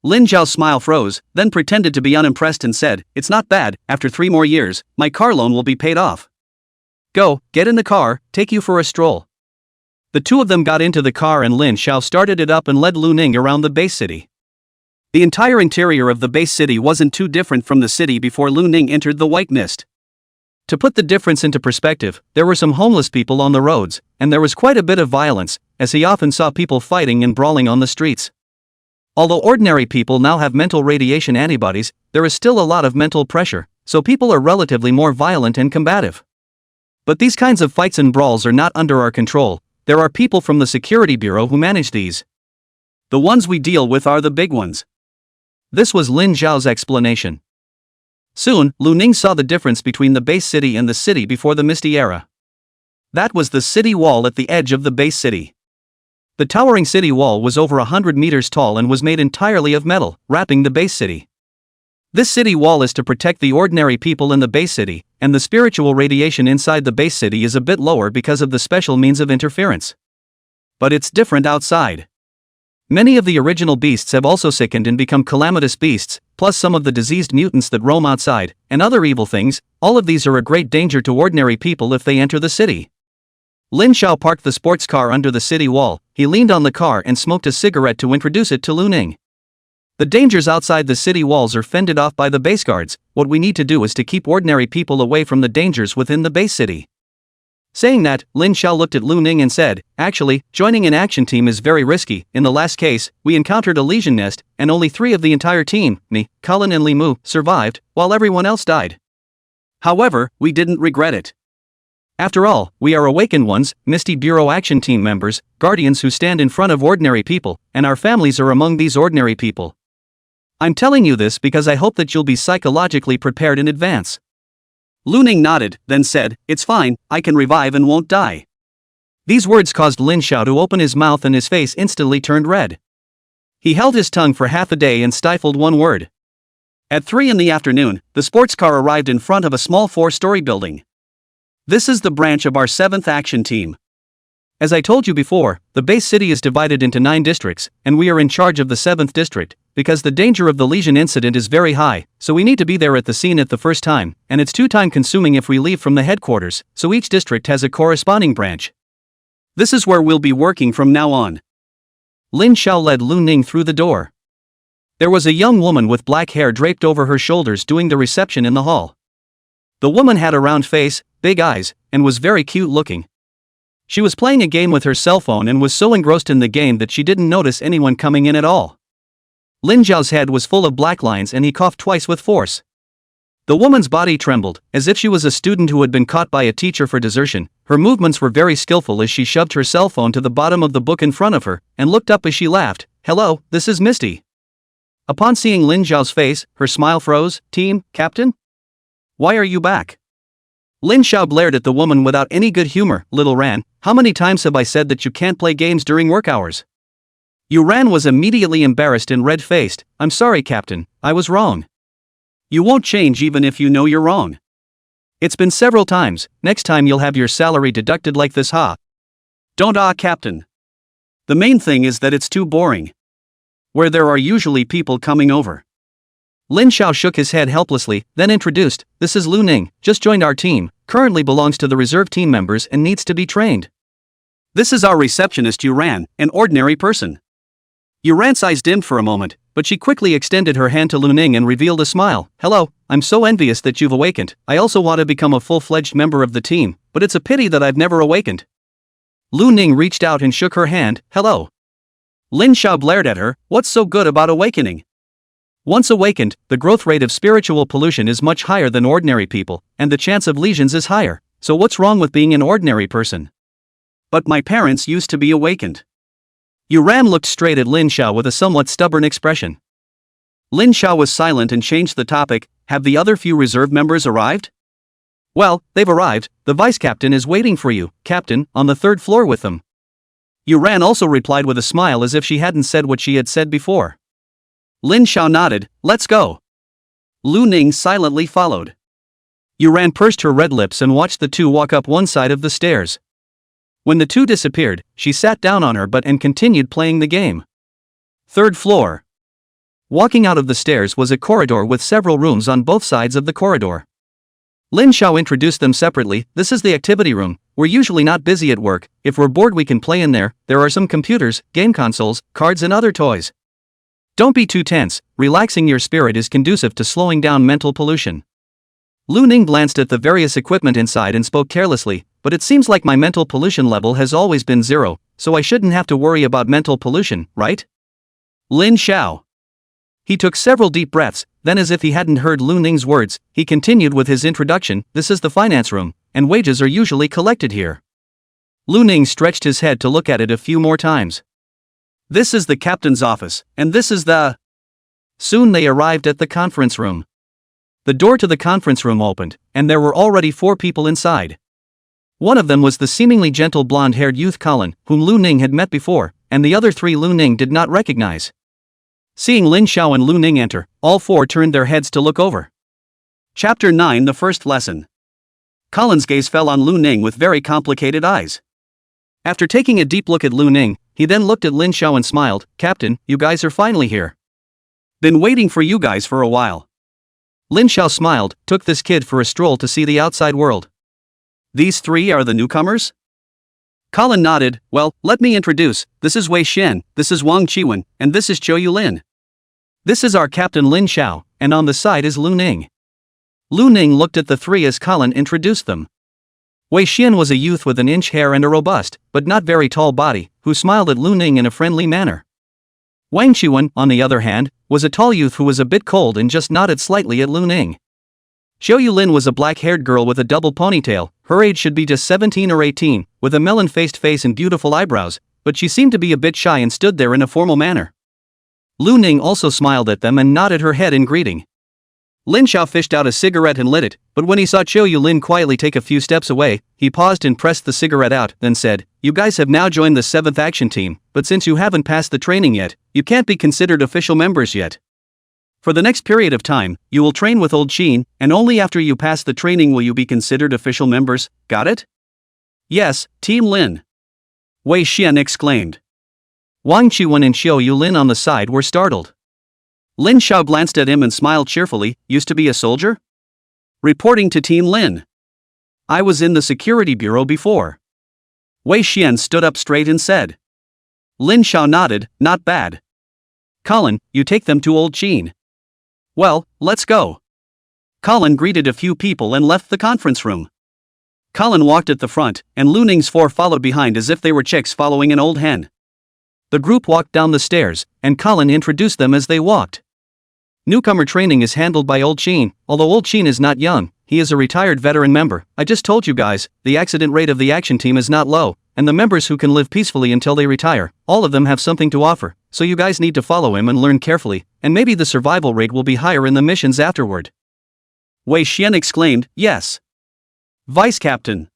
Lin Zhao's smile froze, then pretended to be unimpressed and said, it's not bad, after 3 more years, my car loan will be paid off. Go, get in the car, take you for a stroll. The two of them got into the car and Lin Zhao started it up and led Lu Ning around the base city. The entire interior of the base city wasn't too different from the city before Lu Ning entered the white mist. To put the difference into perspective, there were some homeless people on the roads, and there was quite a bit of violence, as he often saw people fighting and brawling on the streets. Although ordinary people now have mental radiation antibodies, there is still a lot of mental pressure, so people are relatively more violent and combative. But these kinds of fights and brawls are not under our control. There are people from the security bureau who manage these. The ones we deal with are the big ones. This was Lin Zhao's explanation. Soon, Lu Ning saw the difference between the base city and the city before the Misty Era. That was the city wall at the edge of the base city. The towering city wall was over 100 meters tall and was made entirely of metal, wrapping the base city. This city wall is to protect the ordinary people in the base city, and the spiritual radiation inside the base city is a bit lower because of the special means of interference. But it's different outside. Many of the original beasts have also sickened and become calamitous beasts, plus some of the diseased mutants that roam outside, and other evil things. All of these are a great danger to ordinary people if they enter the city. Lin Zhao parked the sports car under the city wall. He leaned on the car and smoked a cigarette to introduce it to Lu Ning. The dangers outside the city walls are fended off by the base guards. What we need to do is to keep ordinary people away from the dangers within the base city. Saying that, Lin Zhao looked at Lu Ning and said, actually, joining an action team is very risky. In the last case, we encountered a lesion nest, and only 3 of the entire team, me, Colin and Li Mu, survived, while everyone else died. However, we didn't regret it. After all, we are awakened ones, Misty Bureau action team members, guardians who stand in front of ordinary people, and our families are among these ordinary people. I'm telling you this because I hope that you'll be psychologically prepared in advance. Lu Ning nodded, then said, it's fine, I can revive and won't die. These words caused Lin Zhao to open his mouth and his face instantly turned red. He held his tongue for half a day and stifled one word. At 3 in the afternoon, the sports car arrived in front of a small 4-story building. This is the branch of our 7th action team. As I told you before, the base city is divided into 9 districts, and we are in charge of the 7th district, because the danger of the lesion incident is very high, so we need to be there at the scene at the first time, and it's too time consuming if we leave from the headquarters, so each district has a corresponding branch. This is where we'll be working from now on. Lin Zhao led Lu Ning through the door. There was a young woman with black hair draped over her shoulders doing the reception in the hall. The woman had a round face, big eyes, and was very cute looking. She was playing a game with her cell phone and was so engrossed in the game that she didn't notice anyone coming in at all. Lin Zhao's head was full of black lines and he coughed twice with force. The woman's body trembled, as if she was a student who had been caught by a teacher for desertion. Her movements were very skillful as she shoved her cell phone to the bottom of the book in front of her, and looked up as she laughed. Hello, this is Misty. Upon seeing Lin Zhao's face, her smile froze. Team, Captain? Why are you back? Lin Zhao glared at the woman without any good humor. Little Ran, how many times have I said that you can't play games during work hours? Ran was immediately embarrassed and red-faced. I'm sorry, Captain, I was wrong. You won't change even if you know you're wrong. It's been several times. Next time you'll have your salary deducted like this, ha. Don't Captain. The main thing is that it's too boring. Where there are usually people coming over. Lin Xiao shook his head helplessly, then introduced, "This is Lu Ning, just joined our team, currently belongs to the reserve team members and needs to be trained." "This is our receptionist Yuran, an ordinary person." Yuran's eyes dimmed for a moment, but she quickly extended her hand to Lu Ning and revealed a smile. "Hello, I'm so envious that you've awakened. I also want to become a full-fledged member of the team, but it's a pity that I've never awakened." Lu Ning reached out and shook her hand. "Hello." Lin Xiao blared at her, "What's so good about awakening?" Once awakened, the growth rate of spiritual pollution is much higher than ordinary people, and the chance of lesions is higher, so what's wrong with being an ordinary person? "But my parents used to be awakened." Yuran looked straight at Lin Xiao with a somewhat stubborn expression. Lin Xiao was silent and changed the topic. "Have the other few reserve members arrived?" "Well, they've arrived. The vice captain is waiting for you, Captain, on the 3rd floor with them." Yuran also replied with a smile as if she hadn't said what she had said before. Lin Xiao nodded. "Let's go." Lu Ning silently followed. Yuran pursed her red lips and watched the two walk up one side of the stairs. When the two disappeared, she sat down on her butt and continued playing the game. 3rd floor. Walking out of the stairs was a corridor with several rooms on both sides of the corridor. Lin Xiao introduced them separately. "This is the activity room. We're usually not busy at work. If we're bored we can play in there. There are some computers, game consoles, cards and other toys. Don't be too tense, relaxing your spirit is conducive to slowing down mental pollution." Lu Ning glanced at the various equipment inside and spoke carelessly, "But it seems like my mental pollution level has always been 0, so I shouldn't have to worry about mental pollution, right?" Lin Xiao. He took several deep breaths, then as if he hadn't heard Lu Ning's words, he continued with his introduction. "This is the finance room, and wages are usually collected here." Lu Ning stretched his head to look at it a few more times. "This is the captain's office, and this is the..." Soon they arrived at the conference room. The door to the conference room opened, and there were already 4 people inside. One of them was the seemingly gentle blonde-haired youth Colin, whom Lu Ning had met before, and the other 3 Lu Ning did not recognize. Seeing Lin Xiao and Lu Ning enter, all 4 turned their heads to look over. Chapter 9, the first lesson. Colin's gaze fell on Lu Ning with very complicated eyes. After taking a deep look at Lu Ning, he then looked at Lin Xiao and smiled. "Captain, you guys are finally here. Been waiting for you guys for a while." Lin Xiao smiled, "Took this kid for a stroll to see the outside world." "These 3 are the newcomers?" Colin nodded. "Well, let me introduce, this is Wei Xian, this is Wang Qiwen, and this is Zhou Yulin. This is our captain Lin Xiao, and on the side is Lu Ning." Lu Ning looked at the 3 as Colin introduced them. Wei Xian was a youth with an inch hair and a robust, but not very tall body, who smiled at Lu Ning in a friendly manner. Wang Qiwen, on the other hand, was a tall youth who was a bit cold and just nodded slightly at Lu Ning. Zhou Yulin was a black-haired girl with a double ponytail. Her age should be just 17 or 18, with a melon-faced face and beautiful eyebrows, but she seemed to be a bit shy and stood there in a formal manner. Lu Ning also smiled at them and nodded her head in greeting. Lin Xiao fished out a cigarette and lit it, but when he saw Zhou Yulin quietly take a few steps away, he paused and pressed the cigarette out, then said, "You guys have now joined the 7th action team, but since you haven't passed the training yet, you can't be considered official members yet. For the next period of time, you will train with Old Qin, and only after you pass the training will you be considered official members, got it?" "Yes, Team Lin," Wei Xian exclaimed. Wang Qiwen and Zhou Yulin on the side were startled. Lin Xiao glanced at him and smiled cheerfully. "Used to be a soldier?" "Reporting to Team Lin. I was in the security bureau before." Wei Xian stood up straight and said. Lin Xiao nodded. "Not bad. Colin, you take them to Old Qin." "Well, let's go." Colin greeted a few people and left the conference room. Colin walked at the front, and Lu Ning's 4 followed behind as if they were chicks following an old hen. The group walked down the stairs, and Colin introduced them as they walked. Newcomer training is handled by Old Qin. Although Old Qin is not young, he is a retired veteran member. I just told you guys, the accident rate of the action team is not low, and the members who can live peacefully until they retire, all of them have something to offer, so you guys need to follow him and learn carefully, and maybe the survival rate will be higher in the missions afterward. Wei Xian exclaimed, "Yes. Vice Captain."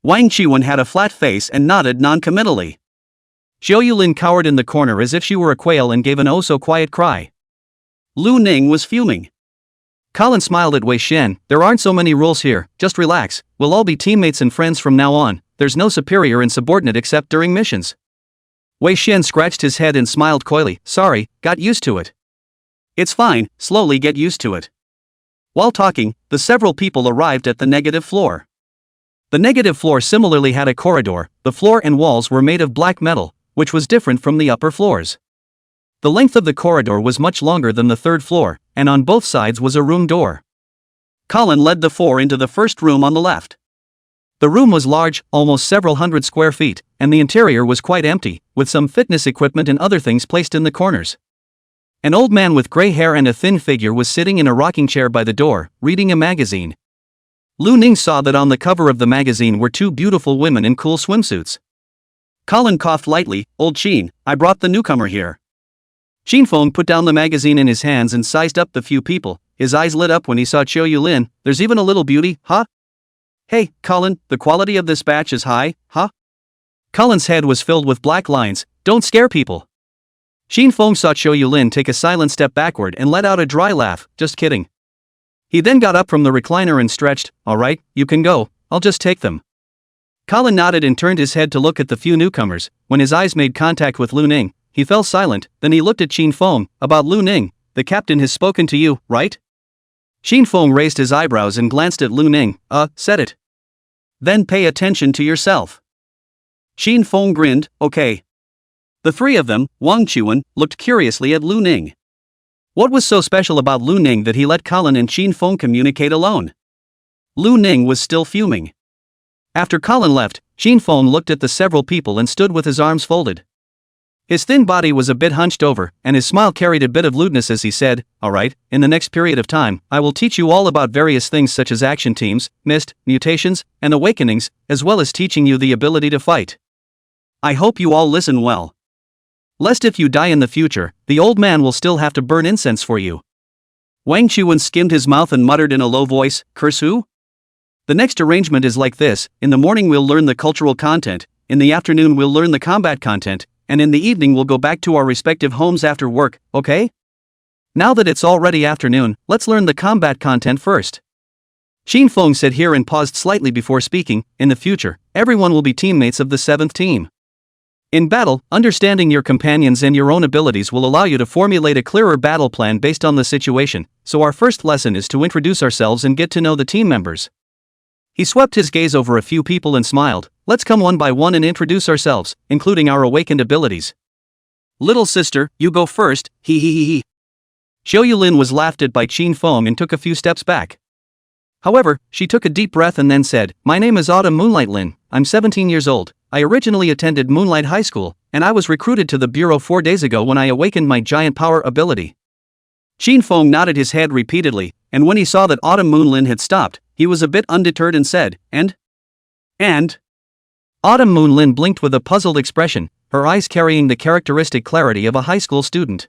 Wang Qiwen had a flat face and nodded non-committally. Zhou Yulin cowered in the corner as if she were a quail and gave an oh-so-quiet cry. Lu Ning was fuming. Colin smiled at Wei Xian. "There aren't so many rules here, just relax, we'll all be teammates and friends from now on, there's no superior and subordinate except during missions." Wei Xian scratched his head and smiled coyly. "Sorry, got used to it." It's fine, slowly get used to it. While talking, the several people arrived at the negative floor. The negative floor similarly had a corridor. The floor and walls were made of black metal, which was different from the upper floors. The length of the corridor was much longer than the third floor, and on both sides was a room door. Colin led the four into the first room on the left. The room was large, almost several hundred square feet, and the interior was quite empty, with some fitness equipment and other things placed in the corners. An old man with gray hair and a thin figure was sitting in a rocking chair by the door, reading a magazine. Lu Ning saw that on the cover of the magazine were two beautiful women in cool swimsuits. Colin coughed lightly. "Old Sheen, I brought the newcomer here." Sheen Feng put down the magazine in his hands and sized up the few people. His eyes lit up when he saw Qiu Yulin. "There's even a little beauty, huh?" "Hey, Colin, the quality of this batch is high, huh?" Colin's head was filled with black lines. "Don't scare people." Sheen Feng saw Qiu Yulin take a silent step backward and let out a dry laugh. "Just kidding." He then got up from the recliner and stretched. "All right, you can go, I'll just take them." Colin nodded and turned his head to look at the few newcomers. When his eyes made contact with Lu Ning, he fell silent. Then he looked at Sheen Feng. "About Lu Ning, the captain has spoken to you, right?" Sheen Feng raised his eyebrows and glanced at Lu Ning. Said it." "Then pay attention to yourself." Sheen Feng grinned. "Okay." The three of them, Wang Chuan, looked curiously at Lu Ning. What was so special about Lu Ning that he let Colin and Sheen Feng communicate alone? Lu Ning was still fuming. After Colin left, Sheen Feng looked at the several people and stood with his arms folded. His thin body was a bit hunched over, and his smile carried a bit of lewdness as he said, "All right, in the next period of time, I will teach you all about various things such as action teams, mist, mutations, and awakenings, as well as teaching you the ability to fight. I hope you all listen well. Lest if you die in the future, the old man will still have to burn incense for you." Wang Chuan skimmed his mouth and muttered in a low voice, "Curse who?" "The next arrangement is like this: in the morning we'll learn the cultural content, in the afternoon we'll learn the combat content, and in the evening we'll go back to our respective homes after work, okay? Now that it's already afternoon, let's learn the combat content first." Sheen Feng said here and paused slightly before speaking. "In the future, everyone will be teammates of the 7th team. In battle, understanding your companions and your own abilities will allow you to formulate a clearer battle plan based on the situation, so our first lesson is to introduce ourselves and get to know the team members." He swept his gaze over a few people and smiled. "Let's come one by one and introduce ourselves, including our awakened abilities. Little sister, you go first, hee hee hee hee." Qiu Yulin was laughed at by Sheen Feng and took a few steps back. However, she took a deep breath and then said, "My name is Autumn Moonlight Lin, I'm 17 years old. I originally attended Moonlight High School, and I was recruited to the bureau 4 days ago when I awakened my giant power ability." Sheen Feng nodded his head repeatedly, and when he saw that Autumn Moonlin had stopped, he was a bit undeterred and said, And? Autumn Moonlin blinked with a puzzled expression, her eyes carrying the characteristic clarity of a high school student.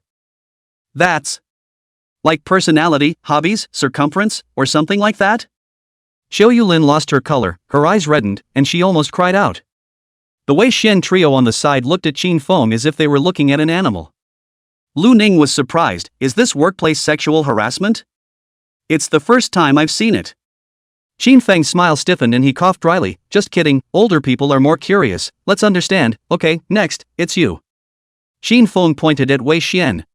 "That's like personality, hobbies, circumference, or something like that?" Qiu Yulin lost her color, her eyes reddened, and she almost cried out. The Wei Xian trio on the side looked at Sheen Feng as if they were looking at an animal. Lu Ning was surprised. "Is this workplace sexual harassment? It's the first time I've seen it." Sheen Feng's smile stiffened and he coughed dryly. "Just kidding, older people are more curious, let's understand. Okay, next, it's you." Sheen Feng pointed at Wei Xian.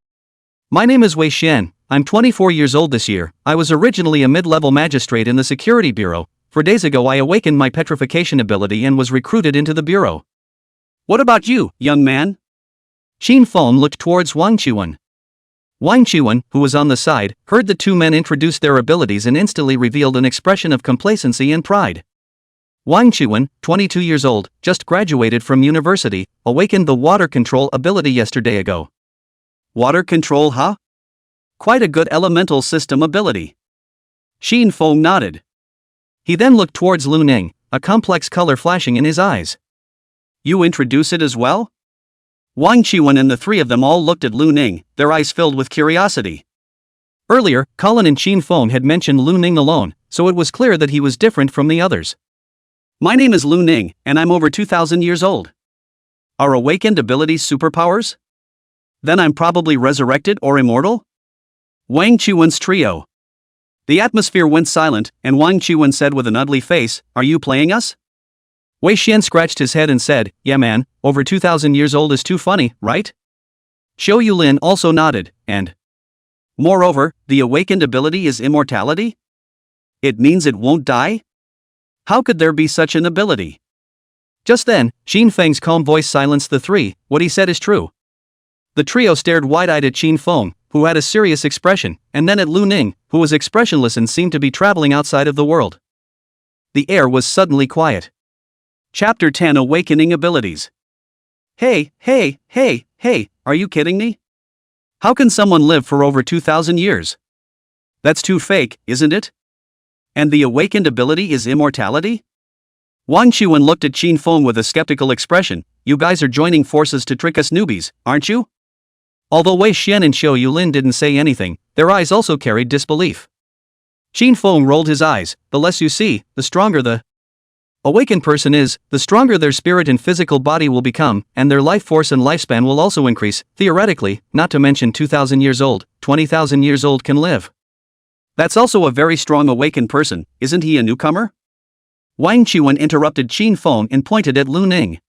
"My name is Wei Xian, I'm 24 years old this year. I was originally a mid-level magistrate in the security bureau. 4 days ago I awakened my petrification ability and was recruited into the bureau." "What about you, young man?" Sheen Feng looked towards Wang Chuan. Wang Chuan, who was on the side, heard the two men introduce their abilities and instantly revealed an expression of complacency and pride. Wang Chuan, 22 years old, just graduated from university, awakened the water control ability yesterday ago. "Water control, huh? Quite a good elemental system ability." Sheen Feng nodded. He then looked towards Lu Ning, a complex color flashing in his eyes. "You introduce it as well?" Wang Chuan and the three of them all looked at Lu Ning, their eyes filled with curiosity. Earlier, Colin and Sheen Feng had mentioned Lu Ning alone, so it was clear that he was different from the others. "My name is Lu Ning, and I'm over 2,000 years old. Are awakened abilities superpowers? Then I'm probably resurrected or immortal?" Wang Chuan's trio. The atmosphere went silent, and Wang Chuan said with an ugly face, "Are you playing us?" Wei Xian scratched his head and said, "Yeah man, over 2,000 years old is too funny, right?" Qiu Yulin also nodded, and Moreover, the awakened ability is immortality? It means it won't die? How could there be such an ability? Just then, Xin Feng's calm voice silenced the three. What he said is true. The trio stared wide-eyed at Qin Feng, who had a serious expression, and then at Lu Ning, who was expressionless and seemed to be traveling outside of the world. The air was suddenly quiet. Chapter 10 Awakening Abilities. Hey, are you kidding me? How can someone live for over 2,000 years? That's too fake, isn't it? And the awakened ability is immortality? Wang Chuan looked at Qin Feng with a skeptical expression. You guys are joining forces to trick us newbies, aren't you? Although Wei Xian and Xiao Yulin didn't say anything, their eyes also carried disbelief. Qin Feng rolled his eyes. The less you see, the stronger the awakened person is, the stronger their spirit and physical body will become, and their life force and lifespan will also increase, theoretically, not to mention 2,000 years old, 20,000 years old can live. That's also a very strong awakened person, isn't he a newcomer? Wang Chuan interrupted Qin Feng and pointed at Lu Ning.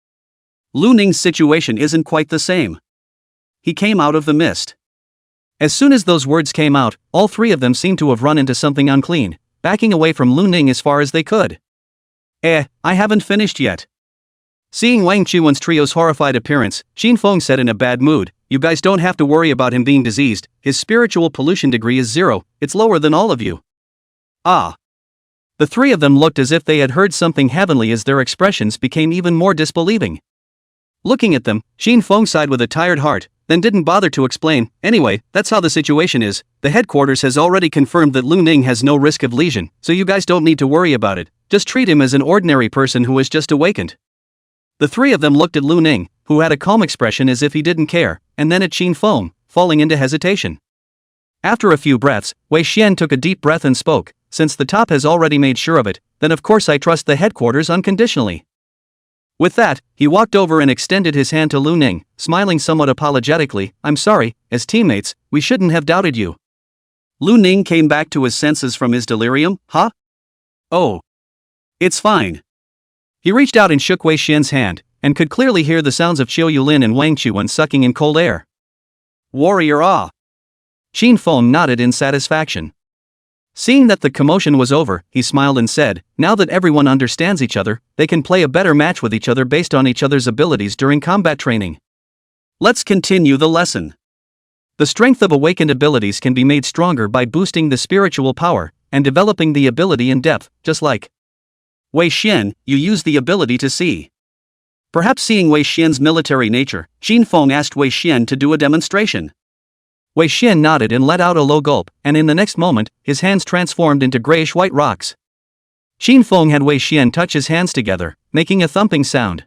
Lu Ning's situation isn't quite the same. He came out of the mist. As soon as those words came out, all three of them seemed to have run into something unclean, backing away from Lu Ning as far as they could. I haven't finished yet. Seeing Wang Chuan's trio's horrified appearance, Qin Feng said in a bad mood, you guys don't have to worry about him being diseased, his spiritual pollution degree is 0, it's lower than all of you. Ah. The three of them looked as if they had heard something heavenly as their expressions became even more disbelieving. Looking at them, Qin Feng sighed with a tired heart, then didn't bother to explain. Anyway, that's how the situation is. The headquarters has already confirmed that Lu Ning has no risk of lesion, so you guys don't need to worry about it. Just treat him as an ordinary person who has just awakened. The three of them looked at Lu Ning, who had a calm expression as if he didn't care, and then at Qin Feng, falling into hesitation. After a few breaths, Wei Xian took a deep breath and spoke, since the top has already made sure of it, then of course I trust the headquarters unconditionally. With that, he walked over and extended his hand to Lu Ning, smiling somewhat apologetically. I'm sorry, as teammates, we shouldn't have doubted you. Lu Ning came back to his senses from his delirium. Huh? Oh. It's fine. He reached out and shook Wei Xian's hand, and could clearly hear the sounds of Xiao Yulin and Wang Chuan sucking in cold air. Warrior Ah. Qin Feng nodded in satisfaction. Seeing that the commotion was over, he smiled and said, now that everyone understands each other, they can play a better match with each other based on each other's abilities during combat training. Let's continue the lesson. The strength of awakened abilities can be made stronger by boosting the spiritual power, and developing the ability in depth, just like Wei Xian, you use the ability to see. Perhaps seeing Wei Xian's military nature, Qin Feng asked Wei Xian to do a demonstration. Wei Xian nodded and let out a low gulp, and in the next moment, his hands transformed into grayish-white rocks. Qin Feng had Wei Xian touch his hands together, making a thumping sound.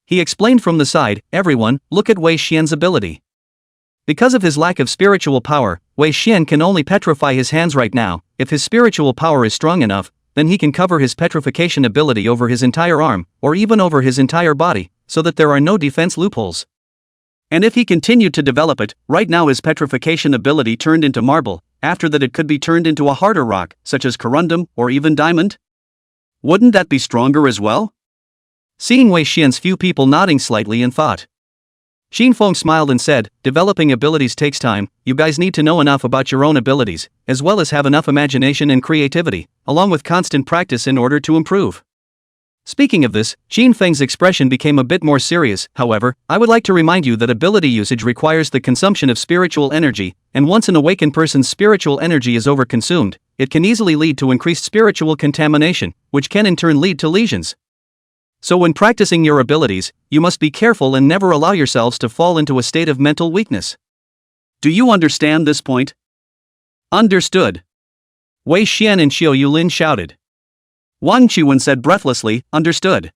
He explained from the side, everyone, look at Wei Xian's ability. Because of his lack of spiritual power, Wei Xian can only petrify his hands right now. If his spiritual power is strong enough, then he can cover his petrification ability over his entire arm, or even over his entire body, so that there are no defense loopholes. And if he continued to develop it, right now his petrification ability turned into marble, after that it could be turned into a harder rock, such as corundum or even diamond? Wouldn't that be stronger as well? Seeing Wei Xian's few people nodding slightly in thought, Qin Feng smiled and said, developing abilities takes time, you guys need to know enough about your own abilities, as well as have enough imagination and creativity, along with constant practice in order to improve. Speaking of this, Qin Feng's expression became a bit more serious. However, I would like to remind you that ability usage requires the consumption of spiritual energy, and once an awakened person's spiritual energy is overconsumed, it can easily lead to increased spiritual contamination, which can in turn lead to lesions. So when practicing your abilities, you must be careful and never allow yourselves to fall into a state of mental weakness. Do you understand this point? Understood. Wei Xian and Xiao Yulin shouted. Wang Chuan said breathlessly, understood.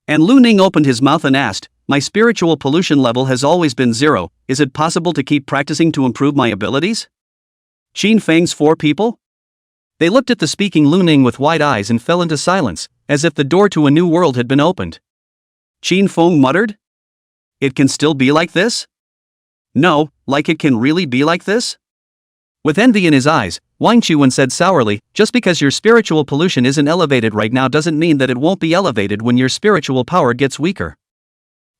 And Lu Ning opened his mouth and asked, my spiritual pollution level has always been 0, is it possible to keep practicing to improve my abilities? Qin Feng's 4 people? They looked at the speaking Lu Ning with wide eyes and fell into silence, as if the door to a new world had been opened. Qin Feng muttered? It can still be like this? No, like it can really be like this? With envy in his eyes, Wang Chuan said sourly, just because your spiritual pollution isn't elevated right now doesn't mean that it won't be elevated when your spiritual power gets weaker.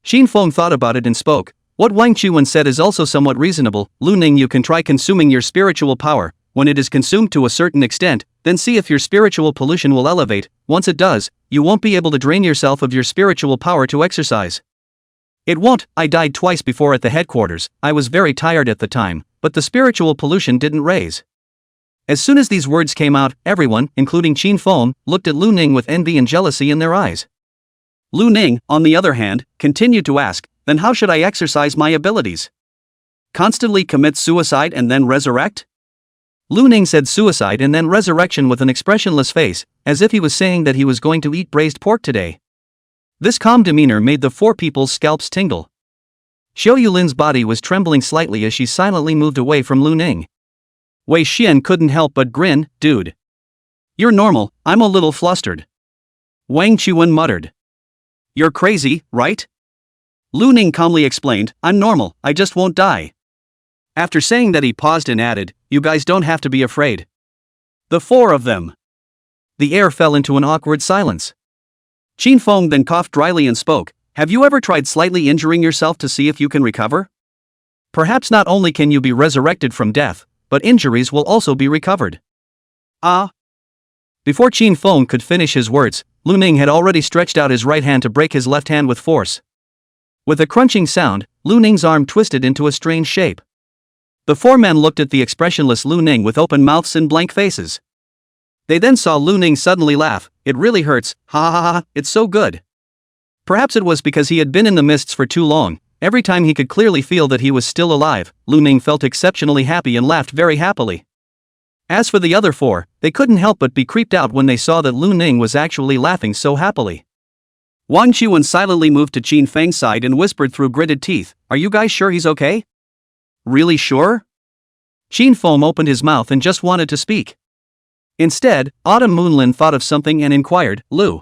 Qin Feng thought about it and spoke, What Wang Chuan said is also somewhat reasonable. Lu Ning, you can try consuming your spiritual power. When it is consumed to a certain extent, then see if your spiritual pollution will elevate. Once it does, you won't be able to drain yourself of your spiritual power to exercise. It won't. I died twice before at the headquarters. I was very tired at the time, but the spiritual pollution didn't raise. As soon as these words came out, everyone, including Qin Feng, looked at Lu Ning with envy and jealousy in their eyes. Lu Ning, on the other hand, continued to ask, then how should I exercise my abilities? Constantly commit suicide and then resurrect? Lu Ning said suicide and then resurrection with an expressionless face, as if he was saying that he was going to eat braised pork today. This calm demeanor made the four people's scalps tingle. Xiao Yulin's body was trembling slightly as she silently moved away from Lu Ning. Wei Xian couldn't help but grin. Dude. You're normal, I'm a little flustered. Wang Chuan muttered. You're crazy, right? Lu Ning calmly explained, I'm normal, I just won't die. After saying that, he paused and added, you guys don't have to be afraid. The four of them. The air fell into an awkward silence. Qin Feng then coughed dryly and spoke, have you ever tried slightly injuring yourself to see if you can recover? Perhaps not only can you be resurrected from death, but injuries will also be recovered. Ah. Before Qin Feng could finish his words, Lu Ning had already stretched out his right hand to break his left hand with force. With a crunching sound, Lu Ning's arm twisted into a strange shape. The four men looked at the expressionless Lu Ning with open mouths and blank faces. They then saw Lu Ning suddenly laugh. It really hurts, ha ha ha, it's so good. Perhaps it was because he had been in the mists for too long. Every time he could clearly feel that he was still alive, Lu Ning felt exceptionally happy and laughed very happily. As for the other four, they couldn't help but be creeped out when they saw that Lu Ning was actually laughing so happily. Wang Chuan silently moved to Qin Feng's side and whispered through gritted teeth, are you guys sure he's okay? Really sure? Qin Feng opened his mouth and just wanted to speak. Instead, Autumn Moonlin thought of something and inquired, Lu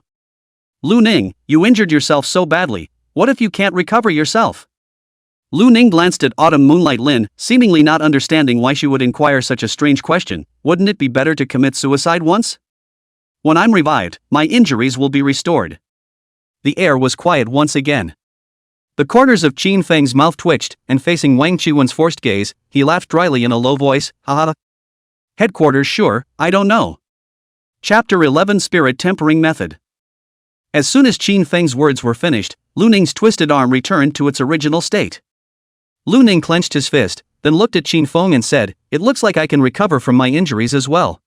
Ning, you injured yourself so badly, what if you can't recover yourself? Lu Ning glanced at Autumn Moonlight Lin, seemingly not understanding why she would inquire such a strange question. Wouldn't it be better to commit suicide once? When I'm revived, my injuries will be restored. The air was quiet once again. The corners of Qin Feng's mouth twitched, and facing Wang Chuan's forced gaze, he laughed dryly in a low voice, haha. Headquarters, sure, I don't know. Chapter 11, Spirit Tempering Method. As soon as Qin Feng's words were finished, Lu Ning's twisted arm returned to its original state. Lu Ning clenched his fist, then looked at Qin Feng and said, it looks like I can recover from my injuries as well.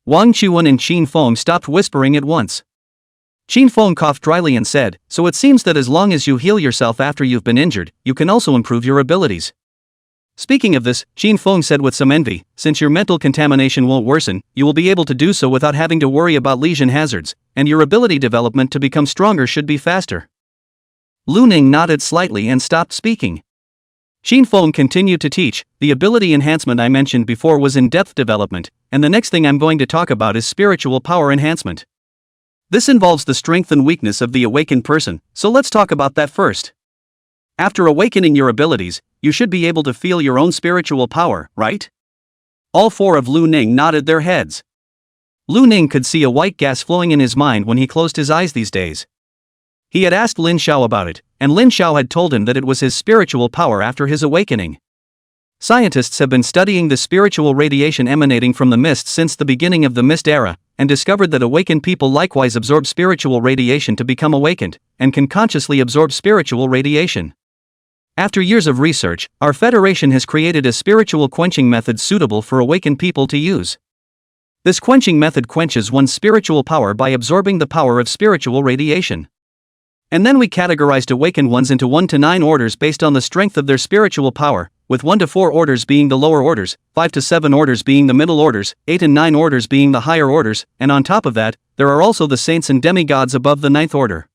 Wang Chuan and Qin Feng stopped whispering at once. Qin Feng coughed dryly and said, so it seems that as long as you heal yourself after you've been injured, you can also improve your abilities. Speaking of this, Qin Feng said with some envy, since your mental contamination won't worsen, you will be able to do so without having to worry about lesion hazards, and your ability development to become stronger should be faster. Lu Ning nodded slightly and stopped speaking. Qin Feng continued to teach, the ability enhancement I mentioned before was in-depth development, and the next thing I'm going to talk about is spiritual power enhancement. This involves the strength and weakness of the awakened person, so let's talk about that first. After awakening your abilities, you should be able to feel your own spiritual power, right? All four of Lu Ning nodded their heads. Lu Ning could see a white gas flowing in his mind when he closed his eyes these days. He had asked Lin Xiao about it, and Lin Xiao had told him that it was his spiritual power after his awakening. Scientists have been studying the spiritual radiation emanating from the mist since the beginning of the mist era, and discovered that awakened people likewise absorb spiritual radiation to become awakened, and can consciously absorb spiritual radiation. After years of research, our Federation has created a spiritual quenching method suitable for awakened people to use. This quenching method quenches one's spiritual power by absorbing the power of spiritual radiation. And then we categorized awakened ones into 1 to 9 orders based on the strength of their spiritual power, with 1 to 4 orders being the lower orders, 5 to 7 orders being the middle orders, 8 and 9 orders being the higher orders, and on top of that, there are also the saints and demigods above the 9th order.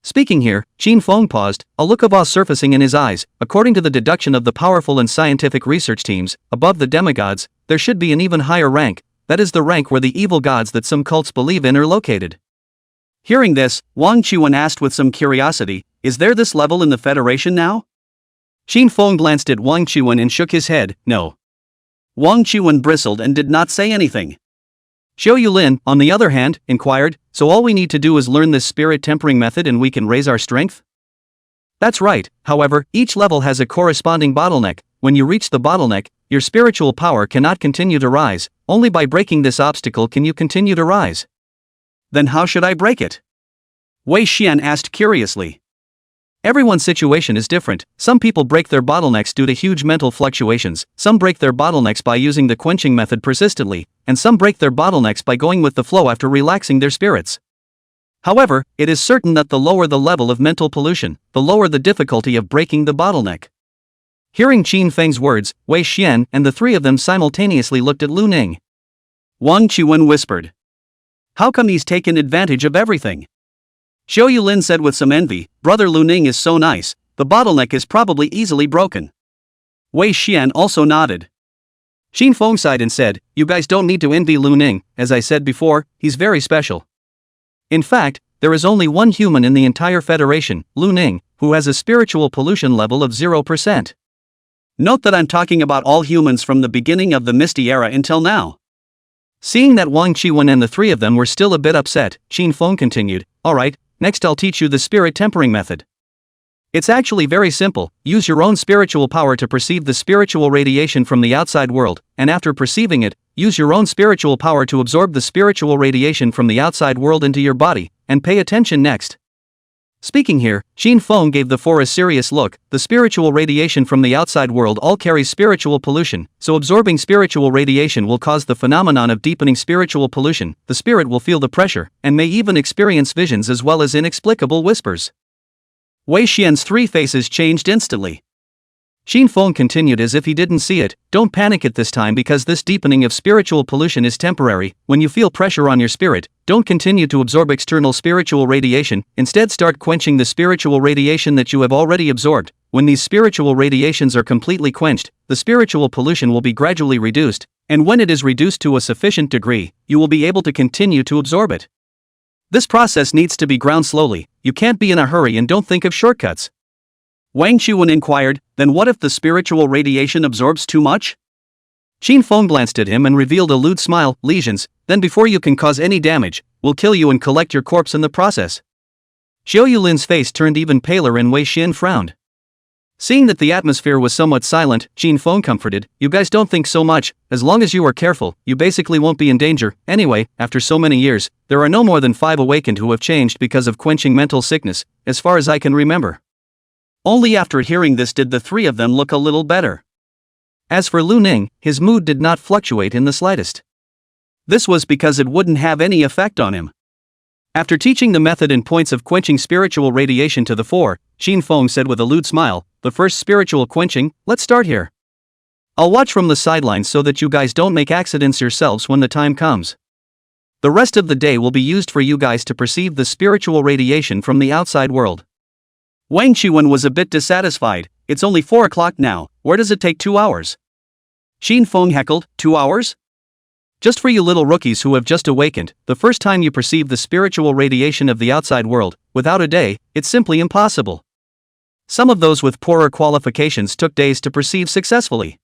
Speaking here, Qin Feng paused, a look of awe surfacing in his eyes. According to the deduction of the powerful and scientific research teams, above the demigods, there should be an even higher rank, that is the rank where the evil gods that some cults believe in are located. Hearing this, Wang Chuan asked with some curiosity, is there this level in the Federation now? Qin Feng glanced at Wang Chuan and shook his head, no. Wang Chuan bristled and did not say anything. Xiao Yulin, on the other hand, inquired, so all we need to do is learn this spirit tempering method and we can raise our strength? That's right, however, each level has a corresponding bottleneck. When you reach the bottleneck, your spiritual power cannot continue to rise, only by breaking this obstacle can you continue to rise. Then how should I break it? Wei Xian asked curiously. Everyone's situation is different. Some people break their bottlenecks due to huge mental fluctuations, some break their bottlenecks by using the quenching method persistently, and some break their bottlenecks by going with the flow after relaxing their spirits. However, it is certain that the lower the level of mental pollution, the lower the difficulty of breaking the bottleneck. Hearing Qin Feng's words, Wei Xian and the three of them simultaneously looked at Lu Ning. Wang Chuan whispered. How come he's taken advantage of everything? Xiao Yulin said with some envy, Brother Lu Ning is so nice, the bottleneck is probably easily broken. Wei Xian also nodded. Qin Feng sighed and said, You guys don't need to envy Lu Ning, as I said before, he's very special. In fact, there is only one human in the entire Federation, Lu Ning, who has a spiritual pollution level of 0%. Note that I'm talking about all humans from the beginning of the Misty Era until now. Seeing that Wang Qiwen and the three of them were still a bit upset, Qin Feng continued, Alright, next I'll teach you the spirit tempering method. It's actually very simple. Use your own spiritual power to perceive the spiritual radiation from the outside world, and after perceiving it, use your own spiritual power to absorb the spiritual radiation from the outside world into your body, and pay attention next. Speaking here, Qin Feng gave the four a serious look. The spiritual radiation from the outside world all carries spiritual pollution, so absorbing spiritual radiation will cause the phenomenon of deepening spiritual pollution. The spirit will feel the pressure, and may even experience visions as well as inexplicable whispers. Wei Xian's three faces changed instantly. Qin Feng continued as if he didn't see it, Don't panic at this time because this deepening of spiritual pollution is temporary. When you feel pressure on your spirit, don't continue to absorb external spiritual radiation, instead start quenching the spiritual radiation that you have already absorbed. When these spiritual radiations are completely quenched, the spiritual pollution will be gradually reduced, and when it is reduced to a sufficient degree, you will be able to continue to absorb it. This process needs to be ground slowly, you can't be in a hurry and don't think of shortcuts. Wang Chuan inquired, Then what if the spiritual radiation absorbs too much? Qin Feng glanced at him and revealed a lewd smile, Lesions, then before you can cause any damage, we'll kill you and collect your corpse in the process. Xiao Yulin's face turned even paler and Wei Xian frowned. Seeing that the atmosphere was somewhat silent, Qin Feng comforted, You guys don't think so much, as long as you are careful, you basically won't be in danger. Anyway, after so many years, there are no more than 5 awakened who have changed because of quenching mental sickness, as far as I can remember. Only after hearing this did the three of them look a little better. As for Lu Ning, his mood did not fluctuate in the slightest. This was because it wouldn't have any effect on him. After teaching the method and points of quenching spiritual radiation to the four, Qin Feng said with a lewd smile, The first spiritual quenching, let's start here. I'll watch from the sidelines so that you guys don't make accidents yourselves when the time comes. The rest of the day will be used for you guys to perceive the spiritual radiation from the outside world. Wang Chuan was a bit dissatisfied. It's only 4 o'clock now, where does it take 2 hours? Qin Feng heckled, 2 hours? Just for you little rookies who have just awakened, the first time you perceive the spiritual radiation of the outside world, without a day, it's simply impossible. Some of those with poorer qualifications took days to perceive successfully.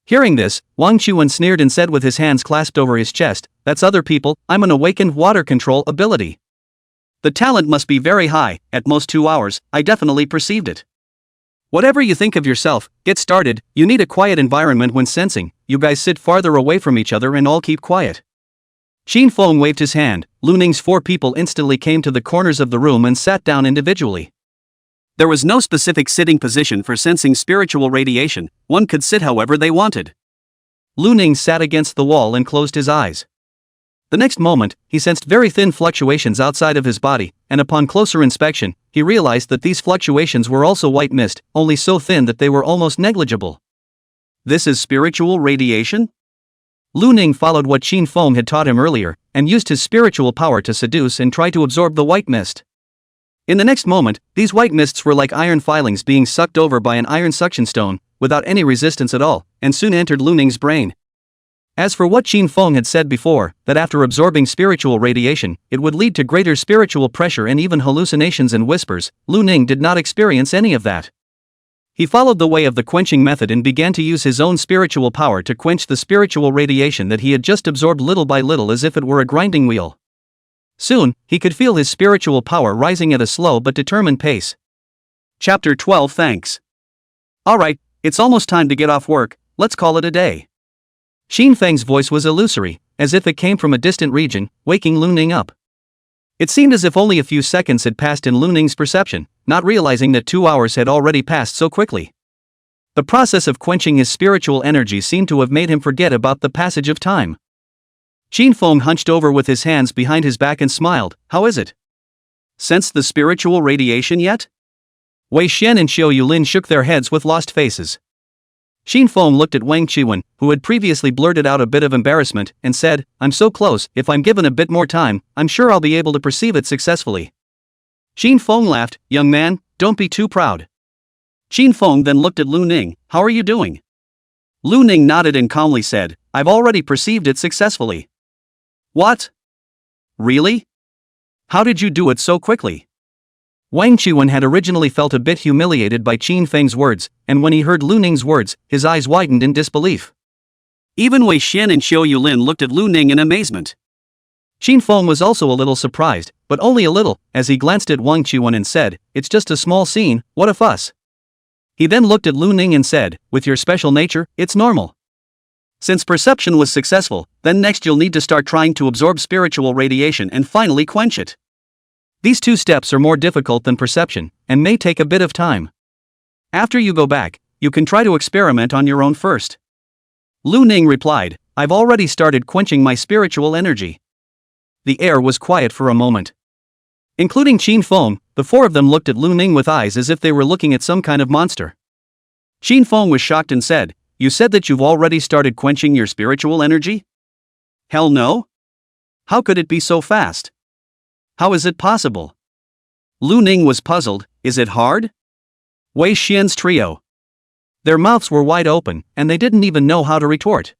Hearing this, Wang Chuan sneered and said with his hands clasped over his chest, That's other people, I'm an awakened water control ability. The talent must be very high, at most 2 hours, I definitely perceived it. Whatever you think of yourself, get started. You need a quiet environment when sensing, you guys sit farther away from each other and all keep quiet. Qin Feng waved his hand, Lu Ning's 4 people instantly came to the corners of the room and sat down individually. There was no specific sitting position for sensing spiritual radiation, one could sit however they wanted. Lu Ning sat against the wall and closed his eyes. The next moment, he sensed very thin fluctuations outside of his body, and upon closer inspection, he realized that these fluctuations were also white mist, only so thin that they were almost negligible. This is spiritual radiation? Lu Ning followed what Qin Feng had taught him earlier, and used his spiritual power to seduce and try to absorb the white mist. In the next moment, these white mists were like iron filings being sucked over by an iron suction stone, without any resistance at all, and soon entered Lu Ning's brain. As for what Qin Feng had said before, that after absorbing spiritual radiation, it would lead to greater spiritual pressure and even hallucinations and whispers, Lu Ning did not experience any of that. He followed the way of the quenching method and began to use his own spiritual power to quench the spiritual radiation that he had just absorbed little by little as if it were a grinding wheel. Soon, he could feel his spiritual power rising at a slow but determined pace. Chapter 12. Thanks. Alright, it's almost time to get off work, let's call it a day. Xin Feng's voice was illusory, as if it came from a distant region, waking Lu Ning up. It seemed as if only a few seconds had passed in Lu Ning's perception, not realizing that 2 hours had already passed so quickly. The process of quenching his spiritual energy seemed to have made him forget about the passage of time. Xin Feng hunched over with his hands behind his back and smiled. How is it? Sensed the spiritual radiation yet? Wei Xian and Xiao Yulin shook their heads with lost faces. Xin Feng looked at Wang Qiwen, who had previously blurted out a bit of embarrassment, and said, I'm so close, if I'm given a bit more time, I'm sure I'll be able to perceive it successfully. Xin Feng laughed, young man, don't be too proud. Xin Feng then looked at Lu Ning, how are you doing? Lu Ning nodded and calmly said, I've already perceived it successfully. What? Really? How did you do it so quickly? Wang Qiwen had originally felt a bit humiliated by Xin Feng's words, and when he heard Lu Ning's words, his eyes widened in disbelief. Even Wei Xian and Xiao Yulin looked at Lu Ning in amazement. Xin Feng was also a little surprised, but only a little, as he glanced at Wang Qiwen and said, it's just a small scene, what a fuss. He then looked at Lu Ning and said, with your special nature, it's normal. Since perception was successful, then next you'll need to start trying to absorb spiritual radiation and finally quench it. These 2 steps are more difficult than perception, and may take a bit of time. After you go back, you can try to experiment on your own first. Lu Ning replied, I've already started quenching my spiritual energy. The air was quiet for a moment. Including Xin Feng, the 4 of them looked at Lu Ning with eyes as if they were looking at some kind of monster. Xin Feng was shocked and said, you said that you've already started quenching your spiritual energy? Hell no? How could it be so fast? How is it possible? Lu Ning was puzzled, is it hard? Wei Xian's trio. Their mouths were wide open, and they didn't even know how to retort.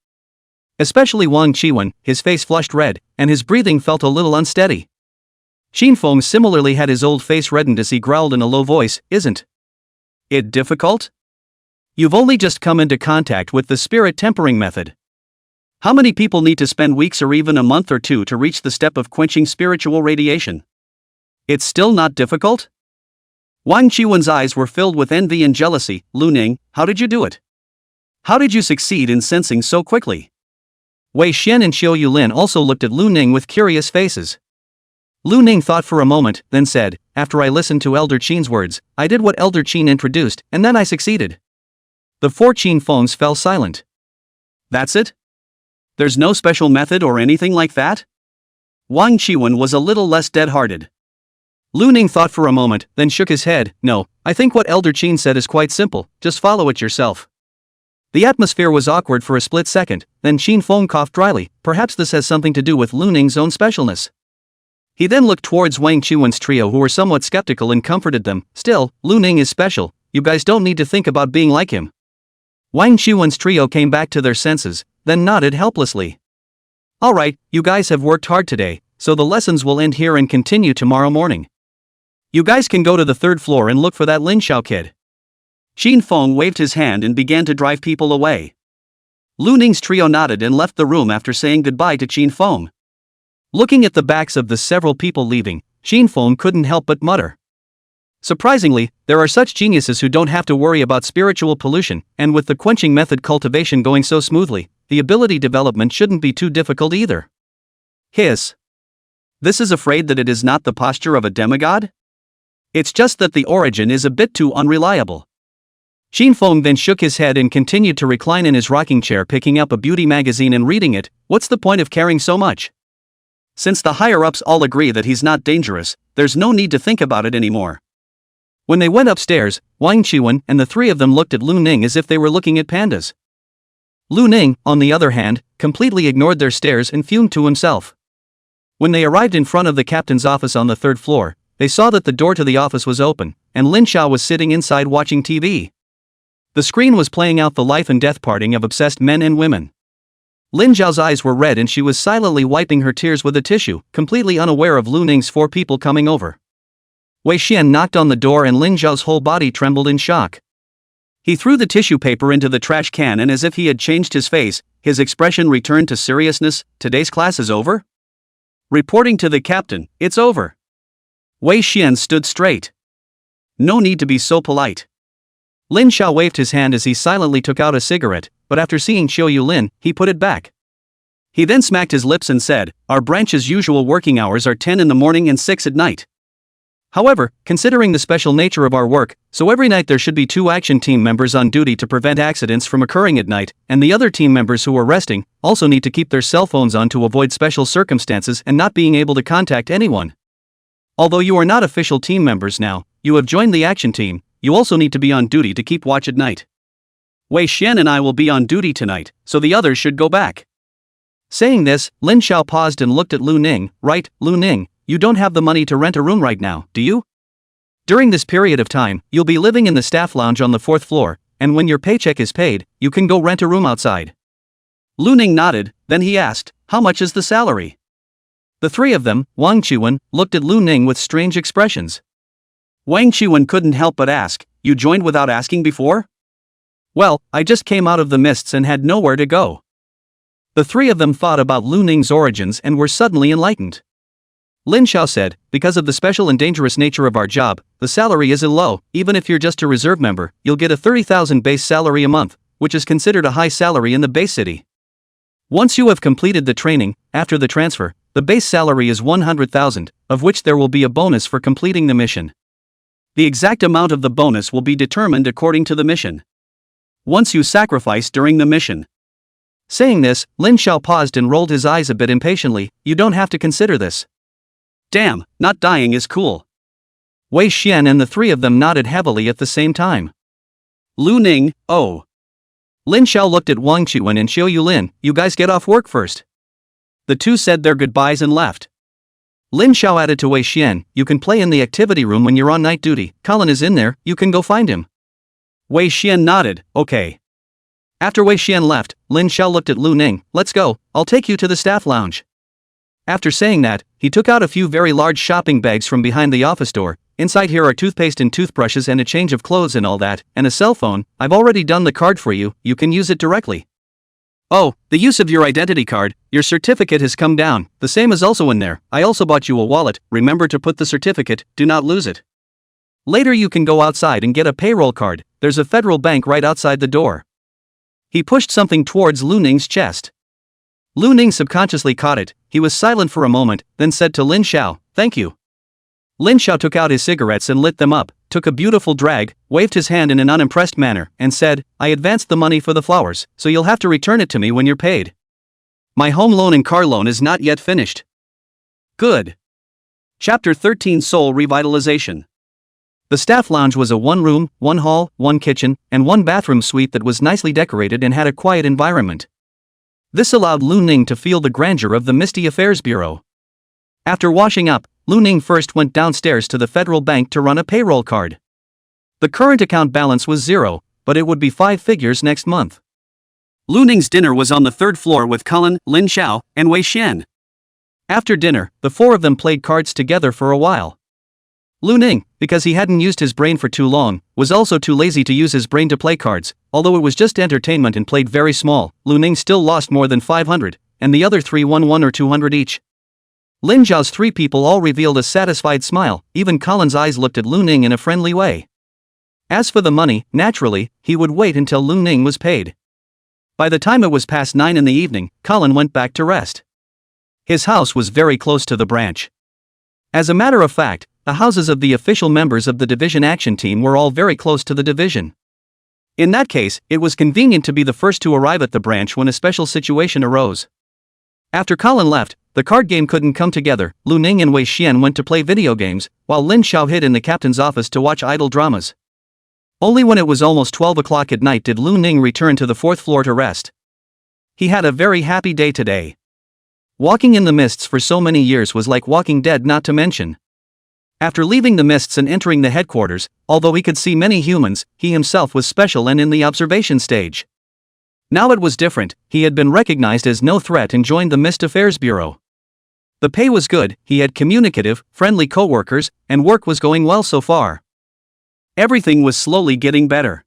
Especially Wang Qiwen, his face flushed red, and his breathing felt a little unsteady. Xin Feng similarly had his old face reddened as he growled in a low voice, isn't it difficult? You've only just come into contact with the spirit tempering method. How many people need to spend weeks or even a month or 2 to reach the step of quenching spiritual radiation? It's still not difficult? Wang Qiwen's eyes were filled with envy and jealousy. Lu Ning, how did you do it? How did you succeed in sensing so quickly? Wei Xian and Xiao Yulin also looked at Lu Ning with curious faces. Lu Ning thought for a moment, then said, after I listened to Elder Qin's words, I did what Elder Qin introduced, and then I succeeded. The 4 Qin Fengs fell silent. That's it? There's no special method or anything like that? Wang Qiwen was a little less dead-hearted. Lu Ning thought for a moment, then shook his head, no, I think what Elder Qin said is quite simple, just follow it yourself. The atmosphere was awkward for a split second, then Xin Feng coughed dryly, perhaps this has something to do with Lu Ning's own specialness. He then looked towards Wang Qiwen's trio who were somewhat skeptical and comforted them, still, Lu Ning is special, you guys don't need to think about being like him. Wang Qiwen's trio came back to their senses, then nodded helplessly. Alright, you guys have worked hard today, so the lessons will end here and continue tomorrow morning. You guys can go to the 3rd floor and look for that Lin Xiao kid. Xin Feng waved his hand and began to drive people away. Lu Ning's trio nodded and left the room after saying goodbye to Xin Feng. Looking at the backs of the several people leaving, Xin Feng couldn't help but mutter. Surprisingly, there are such geniuses who don't have to worry about spiritual pollution, and with the quenching method cultivation going so smoothly, the ability development shouldn't be too difficult either. Hiss. This is afraid that it is not the posture of a demigod? It's just that the origin is a bit too unreliable. Xin Feng then shook his head and continued to recline in his rocking chair picking up a beauty magazine and reading it. What's the point of caring so much? Since the higher-ups all agree that he's not dangerous, there's no need to think about it anymore. When they went upstairs, Wang Qiwen and the 3 of them looked at Lu Ning as if they were looking at pandas. Lu Ning, on the other hand, completely ignored their stares and fumed to himself. When they arrived in front of the captain's office on the 3rd floor, they saw that the door to the office was open, and Lin Xiao was sitting inside watching TV. The screen was playing out the life and death parting of obsessed men and women. Lin Xiao's eyes were red and she was silently wiping her tears with a tissue, completely unaware of Lu Ning's 4 people coming over. Wei Xian knocked on the door and Lin Xiao's whole body trembled in shock. He threw the tissue paper into the trash can and as if he had changed his face, his expression returned to seriousness. Today's class is over? Reporting to the captain, it's over. Wei Xian stood straight. No need to be so polite. Lin Xiao waved his hand as he silently took out a cigarette, but after seeing Xiao Lin, he put it back. He then smacked his lips and said, "Our branch's usual working hours are 10 in the morning and 6 at night. However, considering the special nature of our work, so every night there should be 2 action team members on duty to prevent accidents from occurring at night, and the other team members who are resting also need to keep their cell phones on to avoid special circumstances and not being able to contact anyone. Although you are not official team members now, you have joined the action team, you also need to be on duty to keep watch at night. Wei Xian and I will be on duty tonight, so the others should go back." Saying this, Lin Xiao paused and looked at Lu Ning. "Right, Lu Ning, you don't have the money to rent a room right now, do you? During this period of time, you'll be living in the staff lounge on the 4th floor, and when your paycheck is paid, you can go rent a room outside." Lu Ning nodded, then he asked, "How much is the salary?" The 3 of them, Wang Chuan, looked at Lu Ning with strange expressions. Wang Chuan couldn't help but ask, "You joined without asking before?" "Well, I just came out of the mists and had nowhere to go." The 3 of them thought about Lu Ning's origins and were suddenly enlightened. Lin Xiao said, "Because of the special and dangerous nature of our job, the salary is low. Even if you're just a reserve member, you'll get a 30,000 base salary a month, which is considered a high salary in the base city. Once you have completed the training, after the transfer, the base salary is 100,000, of which there will be a bonus for completing the mission. The exact amount of the bonus will be determined according to the mission. Once you sacrifice during the mission." Saying this, Lin Xiao paused and rolled his eyes a bit impatiently. "You don't have to consider this." "Damn, not dying is cool." Wei Xian and the 3 of them nodded heavily at the same time. Lu Ning, oh. Lin Xiao looked at Wang Chuan and Xiao Lin. "You guys get off work first." The 2 said their goodbyes and left. Lin Xiao added to Wei Xian, "You can play in the activity room when you're on night duty. Colin is in there, you can go find him." Wei Xian nodded, "Okay." After Wei Xian left, Lin Xiao looked at Lu Ning. "Let's go, I'll take you to the staff lounge." After saying that, he took out a few very large shopping bags from behind the office door. "Inside here are toothpaste and toothbrushes and a change of clothes and all that, and a cell phone. I've already done the card for you, you can use it directly." "Oh, the use of your identity card, your certificate has come down, the same is also in there. I also bought you a wallet, remember to put the certificate, do not lose it. Later you can go outside and get a payroll card, there's a federal bank right outside the door." He pushed something towards Lu Ning's chest. Lu Ning subconsciously caught it. He was silent for a moment, then said to Lin Xiao, "Thank you." Lin Xiao took out his cigarettes and lit them up, took a beautiful drag, waved his hand in an unimpressed manner, and said, "I advanced the money for the flowers, so you'll have to return it to me when you're paid. My home loan and car loan is not yet finished." Good. Chapter 13 Soul Revitalization. The staff lounge was a 1-room, 1 hall, 1 kitchen, and 1 bathroom suite that was nicely decorated and had a quiet environment. This allowed Lu Ning to feel the grandeur of the Misty Affairs Bureau. After washing up, Lu Ning first went downstairs to the federal bank to run a payroll card. The current account balance was 0, but it would be 5 figures next month. Lu Ning's dinner was on the 3rd floor with Cullen, Lin Xiao, and Wei Xian. After dinner, the 4 of them played cards together for a while. Lu Ning, because he hadn't used his brain for too long, was also too lazy to use his brain to play cards. Although it was just entertainment and played very small, Lu Ning still lost more than 500, and the other 3 won 1 or 200 each. Lin Zhao's 3 people all revealed a satisfied smile, even Colin's eyes looked at Lu Ning in a friendly way. As for the money, naturally, he would wait until Lu Ning was paid. By the time it was past 9 in the evening, Colin went back to rest. His house was very close to the branch. As a matter of fact, the houses of the official members of the division action team were all very close to the division. In that case, it was convenient to be the first to arrive at the branch when a special situation arose. After Colin left, the card game couldn't come together. Lu Ning and Wei Xian went to play video games, while Lin Xiao hid in the captain's office to watch idle dramas. Only when it was almost 12 o'clock at night did Lu Ning return to the 4th floor to rest. He had a very happy day today. Walking in the mists for so many years was like walking dead, not to mention. After leaving the mists and entering the headquarters, although he could see many humans, he himself was special and in the observation stage. Now it was different, he had been recognized as no threat and joined the Mist Affairs Bureau. The pay was good, he had communicative, friendly co-workers, and work was going well so far. Everything was slowly getting better.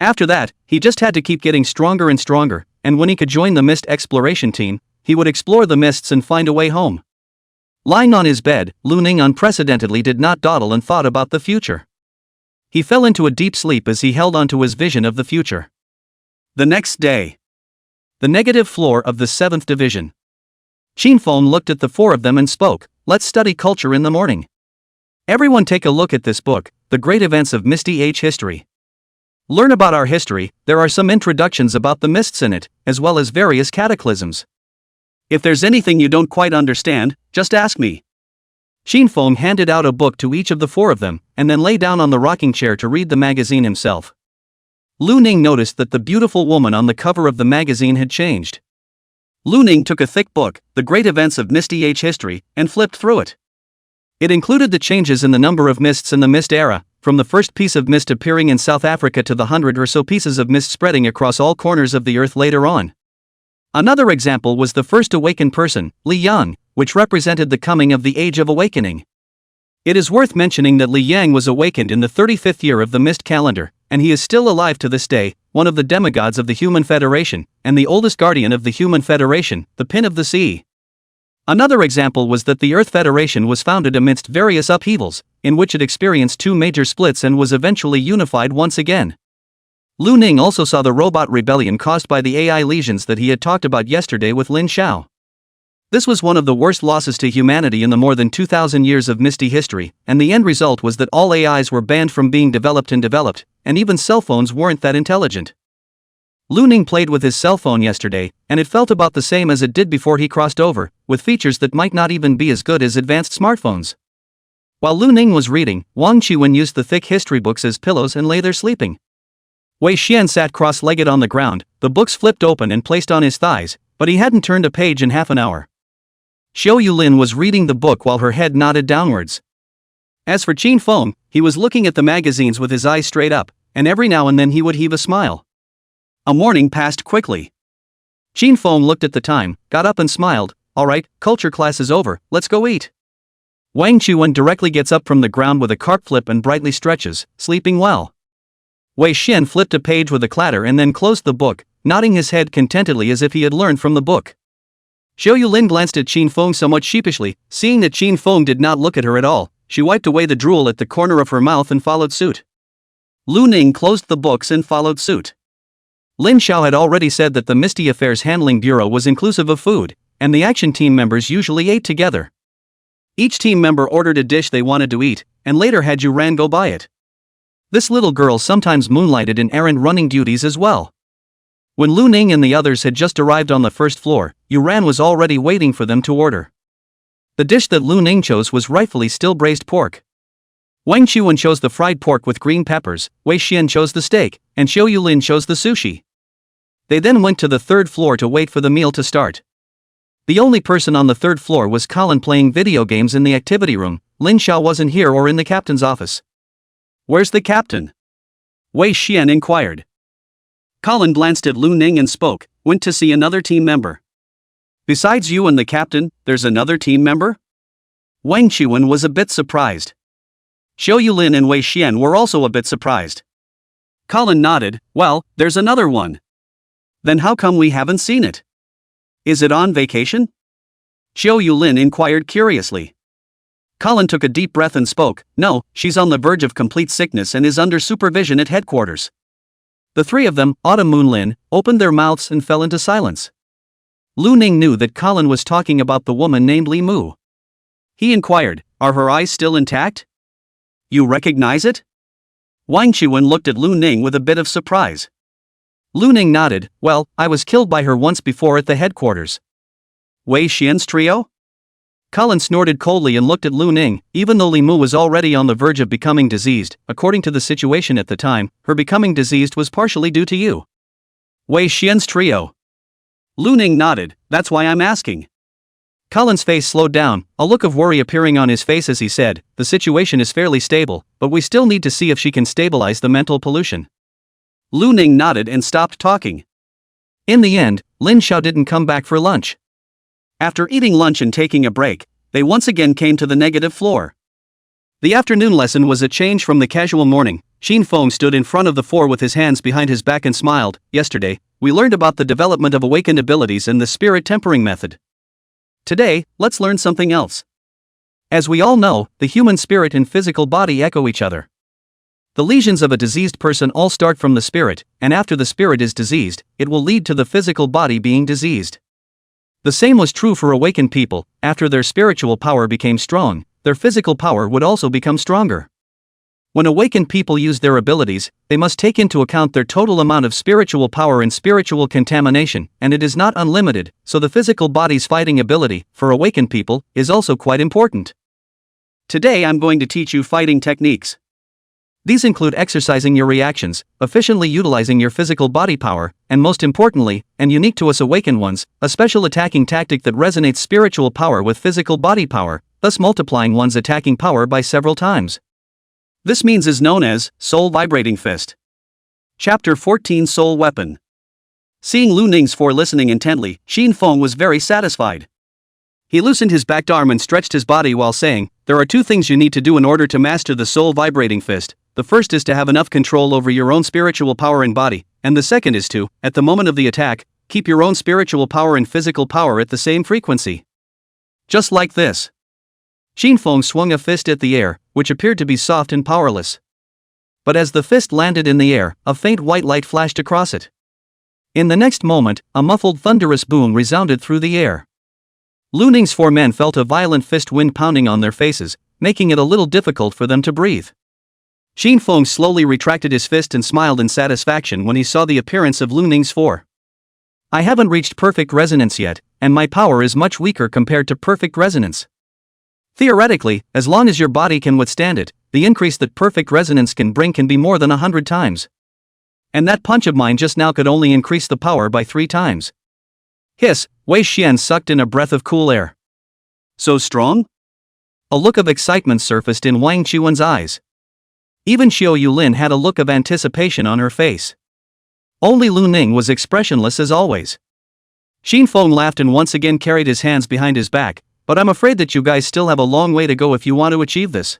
After that, he just had to keep getting stronger and stronger, and when he could join the Mist exploration team, he would explore the mists and find a way home. Lying on his bed, Lu Ning unprecedentedly did not dawdle and thought about the future. He fell into a deep sleep as he held onto his vision of the future. The next day. The negative floor of the 7th Division. Qinfeng looked at the 4 of them and spoke, "Let's study culture in the morning. Everyone take a look at this book, The Great Events of Misty Age History. Learn about our history. There are some introductions about the mists in it, as well as various cataclysms. If there's anything you don't quite understand, just ask me." Qinfeng handed out a book to each of the 4 of them, and then lay down on the rocking chair to read the magazine himself. Lu Ning noticed that the beautiful woman on the cover of the magazine had changed. Lu Ning took a thick book, The Great Events of Misty Age History, and flipped through it. It included the changes in the number of mists in the mist era, from the first piece of mist appearing in South Africa to the 100 or so pieces of mist spreading across all corners of the earth later on. Another example was the first awakened person, Li Yang, which represented the coming of the Age of Awakening. It is worth mentioning that Li Yang was awakened in the 35th year of the Mist calendar, and he is still alive to this day, one of the demigods of the Human Federation, and the oldest guardian of the Human Federation, the Pin of the Sea. Another example was that the Earth Federation was founded amidst various upheavals, in which it experienced 2 major splits and was eventually unified once again. Lu Ning also saw the robot rebellion caused by the AI lesions that he had talked about yesterday with Lin Xiao. This was one of the worst losses to humanity in the more than 2,000 years of Misty history, and the end result was that all AIs were banned from being developed, and even cell phones weren't that intelligent. Lu Ning played with his cell phone yesterday, and it felt about the same as it did before he crossed over, with features that might not even be as good as advanced smartphones. While Lu Ning was reading, Wang Qiwen used the thick history books as pillows and lay there sleeping. Wei Xian sat cross-legged on the ground, the books flipped open and placed on his thighs, but he hadn't turned a page in half an hour. Xiao Yulin was reading the book while her head nodded downwards. As for Qinfeng, he was looking at the magazines with his eyes straight up, and every now and then he would heave a smile. A morning passed quickly. Qinfeng looked at the time, got up and smiled. "All right, culture class is over, let's go eat." Wang Qiwen directly gets up from the ground with a carp flip and brightly stretches, sleeping well. Wei Xian flipped a page with a clatter and then closed the book, nodding his head contentedly as if he had learned from the book. Xiao Yulin glanced at Qinfeng somewhat sheepishly. Seeing that Qinfeng did not look at her at all, she wiped away the drool at the corner of her mouth and followed suit. Lu Ning closed the books and followed suit. Lin Xiao had already said that the Misty Affairs Handling Bureau was inclusive of food, and the action team members usually ate together. Each team member ordered a dish they wanted to eat, and later had Yuran go buy it. This little girl sometimes moonlighted in errand running duties as well. When Lu Ning and the others had just arrived on the first floor, Yuran was already waiting for them to order. The dish that Lu Ning chose was rightfully still braised pork. Wang Qiwen chose the fried pork with green peppers, Wei Xian chose the steak, and Xiao Yulin chose the sushi. They then went to the 3rd floor to wait for the meal to start. The only person on the 3rd floor was Colin playing video games in the activity room. Lin Xiao wasn't here or in the captain's office. "Where's the captain?" Wei Xian inquired. Colin glanced at Lu Ning and spoke, "Went to see another team member." "Besides you and the captain, there's another team member?" Wang Qiwen was a bit surprised. Xiao Yulin and Wei Xian were also a bit surprised. Colin nodded. "Well, there's another one." "Then how come we haven't seen it? Is it on vacation?" Xiao Yulin inquired curiously. Colin took a deep breath and spoke, "No, she's on the verge of complete sickness and is under supervision at headquarters." The 3 of them, Autumn Moon Lin, opened their mouths and fell into silence. Lu Ning knew that Colin was talking about the woman named Li Mu. He inquired, "Are her eyes still intact? You recognize it?" Wang Qiwen looked at Lu Ning with a bit of surprise. Lu Ning nodded. "Well, I was killed by her once before at the headquarters." "Wei Xian's trio?" Colin snorted coldly and looked at Lu Ning. Even though Li Mu was already on the verge of becoming diseased, according to the situation at the time, her becoming diseased was partially due to you. "Wei Xian's trio?" Lu Ning nodded. "That's why I'm asking." Colin's face slowed down, a look of worry appearing on his face as he said, "The situation is fairly stable, but we still need to see if she can stabilize the mental pollution." Lu Ning nodded and stopped talking. In the end, Lin Xiao didn't come back for lunch. After eating lunch and taking a break, they once again came to the negative floor. The afternoon lesson was a change from the casual morning. Qinfeng stood in front of the 4 with his hands behind his back and smiled. "Yesterday, we learned about the development of awakened abilities and the spirit tempering method. Today, let's learn something else. As we all know, the human spirit and physical body echo each other. The lesions of a diseased person all start from the spirit, and after the spirit is diseased, it will lead to the physical body being diseased. The same was true for awakened people. After their spiritual power became strong, their physical power would also become stronger. When awakened people use their abilities, they must take into account their total amount of spiritual power and spiritual contamination, and it is not unlimited, so the physical body's fighting ability, for awakened people, is also quite important. Today I'm going to teach you fighting techniques. These include exercising your reactions, efficiently utilizing your physical body power, and most importantly, and unique to us awakened ones, a special attacking tactic that resonates spiritual power with physical body power, thus multiplying one's attacking power by several times. This means is known as Soul Vibrating Fist. Chapter 14 Soul Weapon. Seeing Lu Ning's four listening intently, Xin Feng was very satisfied. He loosened his back arm and stretched his body while saying, "There are two things you need to do in order to master the Soul Vibrating Fist. The first is to have enough control over your own spiritual power and body, and the second is to, at the moment of the attack, keep your own spiritual power and physical power at the same frequency. Just like this." Xin Feng swung a fist at the air, which appeared to be soft and powerless. But as the fist landed in the air, a faint white light flashed across it. In the next moment, a muffled thunderous boom resounded through the air. Lu Ning's four men felt a violent fist wind pounding on their faces, making it a little difficult for them to breathe. Xin Feng slowly retracted his fist and smiled in satisfaction when he saw the appearance of Lu Ning's four. "I haven't reached perfect resonance yet, and my power is much weaker compared to perfect resonance. Theoretically, as long as your body can withstand it, the increase that perfect resonance can bring can be more than 100 times. And that punch of mine just now could only increase the power by 3 times. Hiss, Wei Xian sucked in a breath of cool air. So strong? A look of excitement surfaced in Wang Qiwen's eyes. Even Xiao Yulin had a look of anticipation on her face. Only Lu Ning was expressionless as always. Xin Feng laughed and once again carried his hands behind his back, "But I'm afraid that you guys still have a long way to go if you want to achieve this.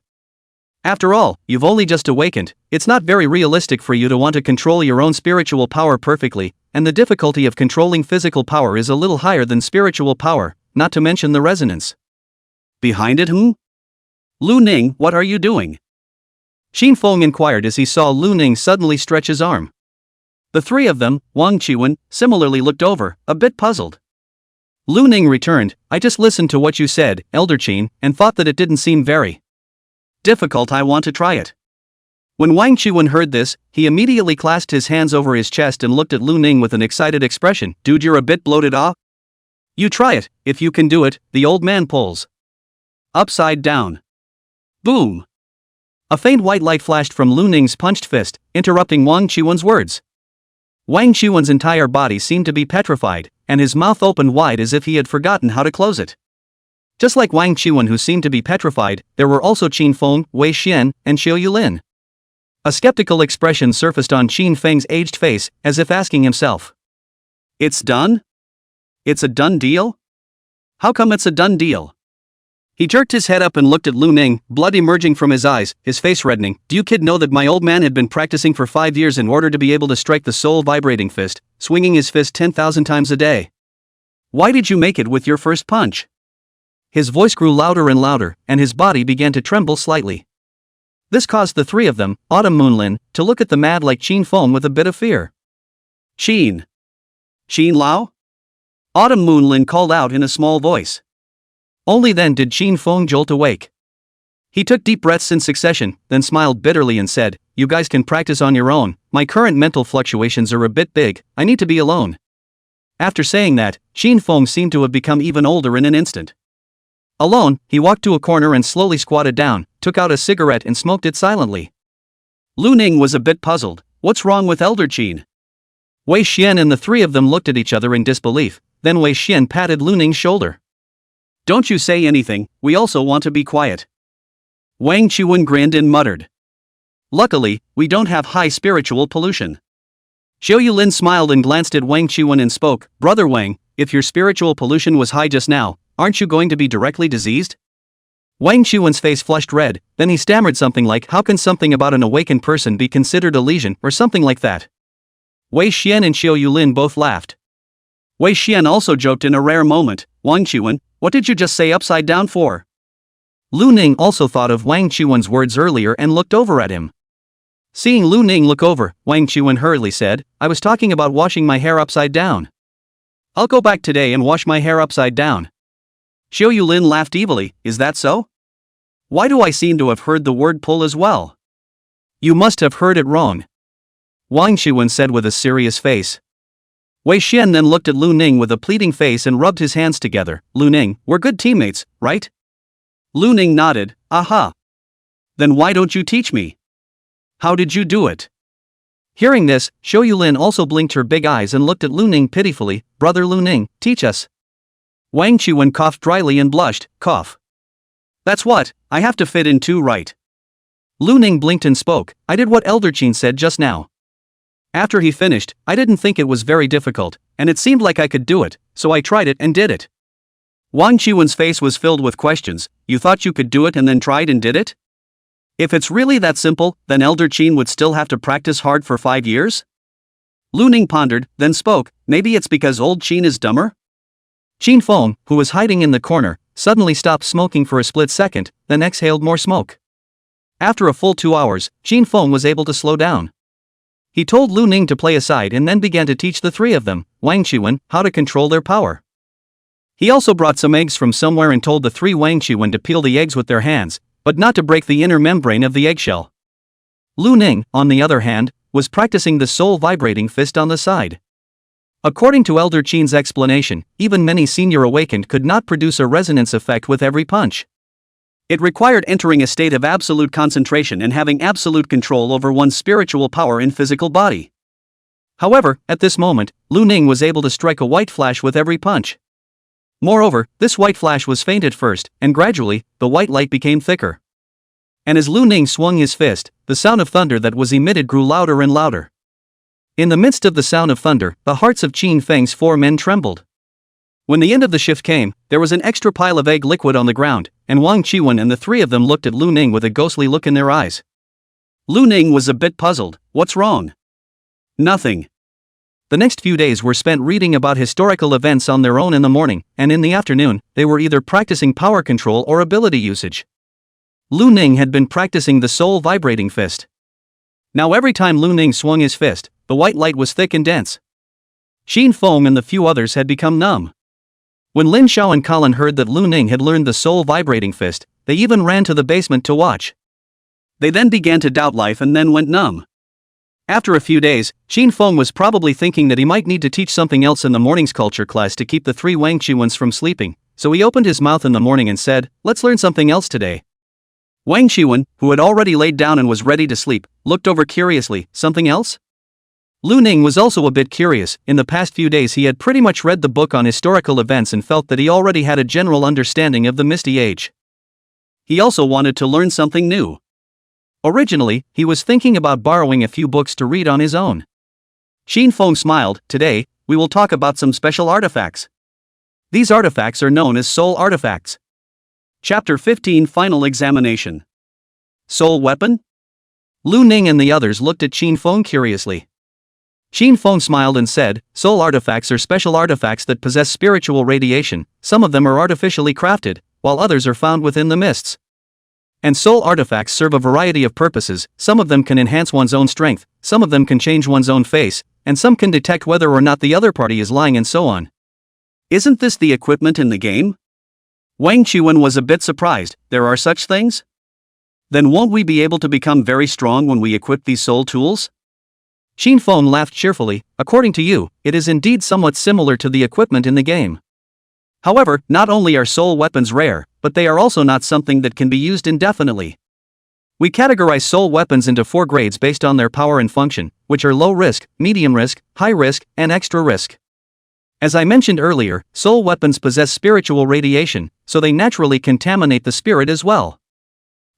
After all, you've only just awakened, it's not very realistic for you to want to control your own spiritual power perfectly, and the difficulty of controlling physical power is a little higher than spiritual power, not to mention the resonance." "Behind it, Lu Ning, what are you doing?" Xin Feng inquired as he saw Lu Ning suddenly stretch his arm. The three of them, Wang Qiwen, similarly looked over, a bit puzzled. Lu Ning returned, "I just listened to what you said, Elder Qin, and thought that it didn't seem very difficult. I want to try it." When Wang Qiwen heard this, he immediately clasped his hands over his chest and looked at Lu Ning with an excited expression. "Dude, you're a bit bloated, ah? You try it, if you can do it." The old man pulls. Upside down. Boom! A faint white light flashed from Lu Ning's punched fist, interrupting Wang Qiwen's words. Wang Qiwen's entire body seemed to be petrified, and his mouth opened wide as if he had forgotten how to close it. Just like Wang Qiwen, who seemed to be petrified, there were also Xin Feng, Wei Xian, and Xiao Yulin. A skeptical expression surfaced on Xin Feng's aged face, as if asking himself, "It's done? It's a done deal? How come it's a done deal?" He jerked his head up and looked at Lu Ning, blood emerging from his eyes, his face reddening. "Do you kid know that my old man had been practicing for 5 years in order to be able to strike the soul vibrating fist, swinging his fist 10,000 times a day? Why did you make it with your first punch?" His voice grew louder and louder, and his body began to tremble slightly. This caused the three of them, Autumn Moonlin, to look at the mad-like Xin Feng with a bit of fear. "Xin Lao?" Autumn Moonlin called out in a small voice. Only then did Xin Feng jolt awake. He took deep breaths in succession, then smiled bitterly and said, "You guys can practice on your own, my current mental fluctuations are a bit big, I need to be alone." After saying that, Xin Feng seemed to have become even older in an instant. Alone, he walked to a corner and slowly squatted down, took out a cigarette and smoked it silently. Lu Ning was a bit puzzled. What's wrong with Elder Qin? Wei Xian and the three of them looked at each other in disbelief, then Wei Xian patted Lu Ning's shoulder. "Don't you say anything, we also want to be quiet." Wang Qiwen grinned and muttered, "Luckily, we don't have high spiritual pollution." Xiao Yulin smiled and glanced at Wang Qiwen and spoke, "Brother Wang, if your spiritual pollution was high just now, aren't you going to be directly diseased?" Wang Qiwen's face flushed red, then he stammered something like, "How can something about an awakened person be considered a lesion," or something like that. Wei Xian and Xiao Yulin both laughed. Wei Xian also joked in a rare moment, "Wang Qiwen, what did you just say upside down for?" Lu Ning also thought of Wang Qiwen's words earlier and looked over at him. Seeing Lu Ning look over, Wang Chuan hurriedly said, I was talking about washing my hair upside down. I'll go back today and wash my hair upside down. Xiu Lin laughed evilly, is that so? Why do I seem to have heard the word pull as well? You must have heard it wrong. Wang Chuan said with a serious face. Wei Xian then looked at Lu Ning with a pleading face and rubbed his hands together. Lu Ning, we're good teammates, right? Lu Ning nodded, aha. Then why don't you teach me? How did you do it? Hearing this, Xiu Lin also blinked her big eyes and looked at Lu Ning pitifully. Brother Lu Ning, teach us. Wang Chuan coughed dryly and blushed, cough. That's what, I have to fit in too, right? Lu Ning blinked and spoke, I did what Elder Qin said just now. After he finished, I didn't think it was very difficult, and it seemed like I could do it, so I tried it and did it. Wang Chuan's face was filled with questions. You thought you could do it and then tried and did it? If it's really that simple, then Elder Qin would still have to practice hard for 5 years? Lu Ning pondered, then spoke, maybe it's because old Qin is dumber? Qin Feng, who was hiding in the corner, suddenly stopped smoking for a split second, then exhaled more smoke. After a full 2 hours, Qin Feng was able to slow down. He told Lu Ning to play aside and then began to teach the three of them, Wang Chuan, how to control their power. He also brought some eggs from somewhere and told the three Wang Chuan to peel the eggs with their hands, but not to break the inner membrane of the eggshell. Lu Ning, on the other hand, was practicing the soul vibrating fist on the side. According to Elder Qin's explanation, even many senior awakened could not produce a resonance effect with every punch. It required entering a state of absolute concentration and having absolute control over one's spiritual power in physical body. However, at this moment, Lu Ning was able to strike a white flash with every punch. Moreover, this white flash was faint at first, and gradually, the white light became thicker. And as Lu Ning swung his fist, the sound of thunder that was emitted grew louder and louder. In the midst of the sound of thunder, the hearts of Qin Feng's 4 men trembled. When the end of the shift came, there was an extra pile of egg liquid on the ground, and Wang Chuan and the three of them looked at Lu Ning with a ghostly look in their eyes. Lu Ning was a bit puzzled. What's wrong? Nothing. The next few days were spent reading about historical events on their own in the morning, and in the afternoon, they were either practicing power control or ability usage. Lu Ning had been practicing the soul vibrating fist. Now every time Lu Ning swung his fist, the white light was thick and dense. Qin Feng and the few others had become numb. When Lin Xiao and Colin heard that Lu Ning had learned the soul vibrating fist, they even ran to the basement to watch. They then began to doubt life and then went numb. After a few days, Qin Feng was probably thinking that he might need to teach something else in the morning's culture class to keep the three Wang Chuans from sleeping, so he opened his mouth in the morning and said, let's learn something else today. Wang Chuan, who had already laid down and was ready to sleep, looked over curiously, something else? Lu Ning was also a bit curious. In the past few days he had pretty much read the book on historical events and felt that he already had a general understanding of the Misty Age. He also wanted to learn something new. Originally, he was thinking about borrowing a few books to read on his own. Qin Feng smiled. Today, we will talk about some special artifacts. These artifacts are known as soul artifacts. Chapter 15 Final Examination. Soul weapon? Lu Ning and the others looked at Qin Feng curiously. Qin Feng smiled and said, soul artifacts are special artifacts that possess spiritual radiation. Some of them are artificially crafted, while others are found within the mists. And soul artifacts serve a variety of purposes. Some of them can enhance one's own strength, some of them can change one's own face, and some can detect whether or not the other party is lying and so on. Isn't this the equipment in the game? Wang Chuan was a bit surprised. There are such things? Then won't we be able to become very strong when we equip these soul tools? Qin Feng laughed cheerfully. According to you, it is indeed somewhat similar to the equipment in the game. However, not only are soul weapons rare, but they are also not something that can be used indefinitely. We categorize soul weapons into 4 grades based on their power and function, which are low risk, medium risk, high risk, and extra risk. As I mentioned earlier, soul weapons possess spiritual radiation, so they naturally contaminate the spirit as well.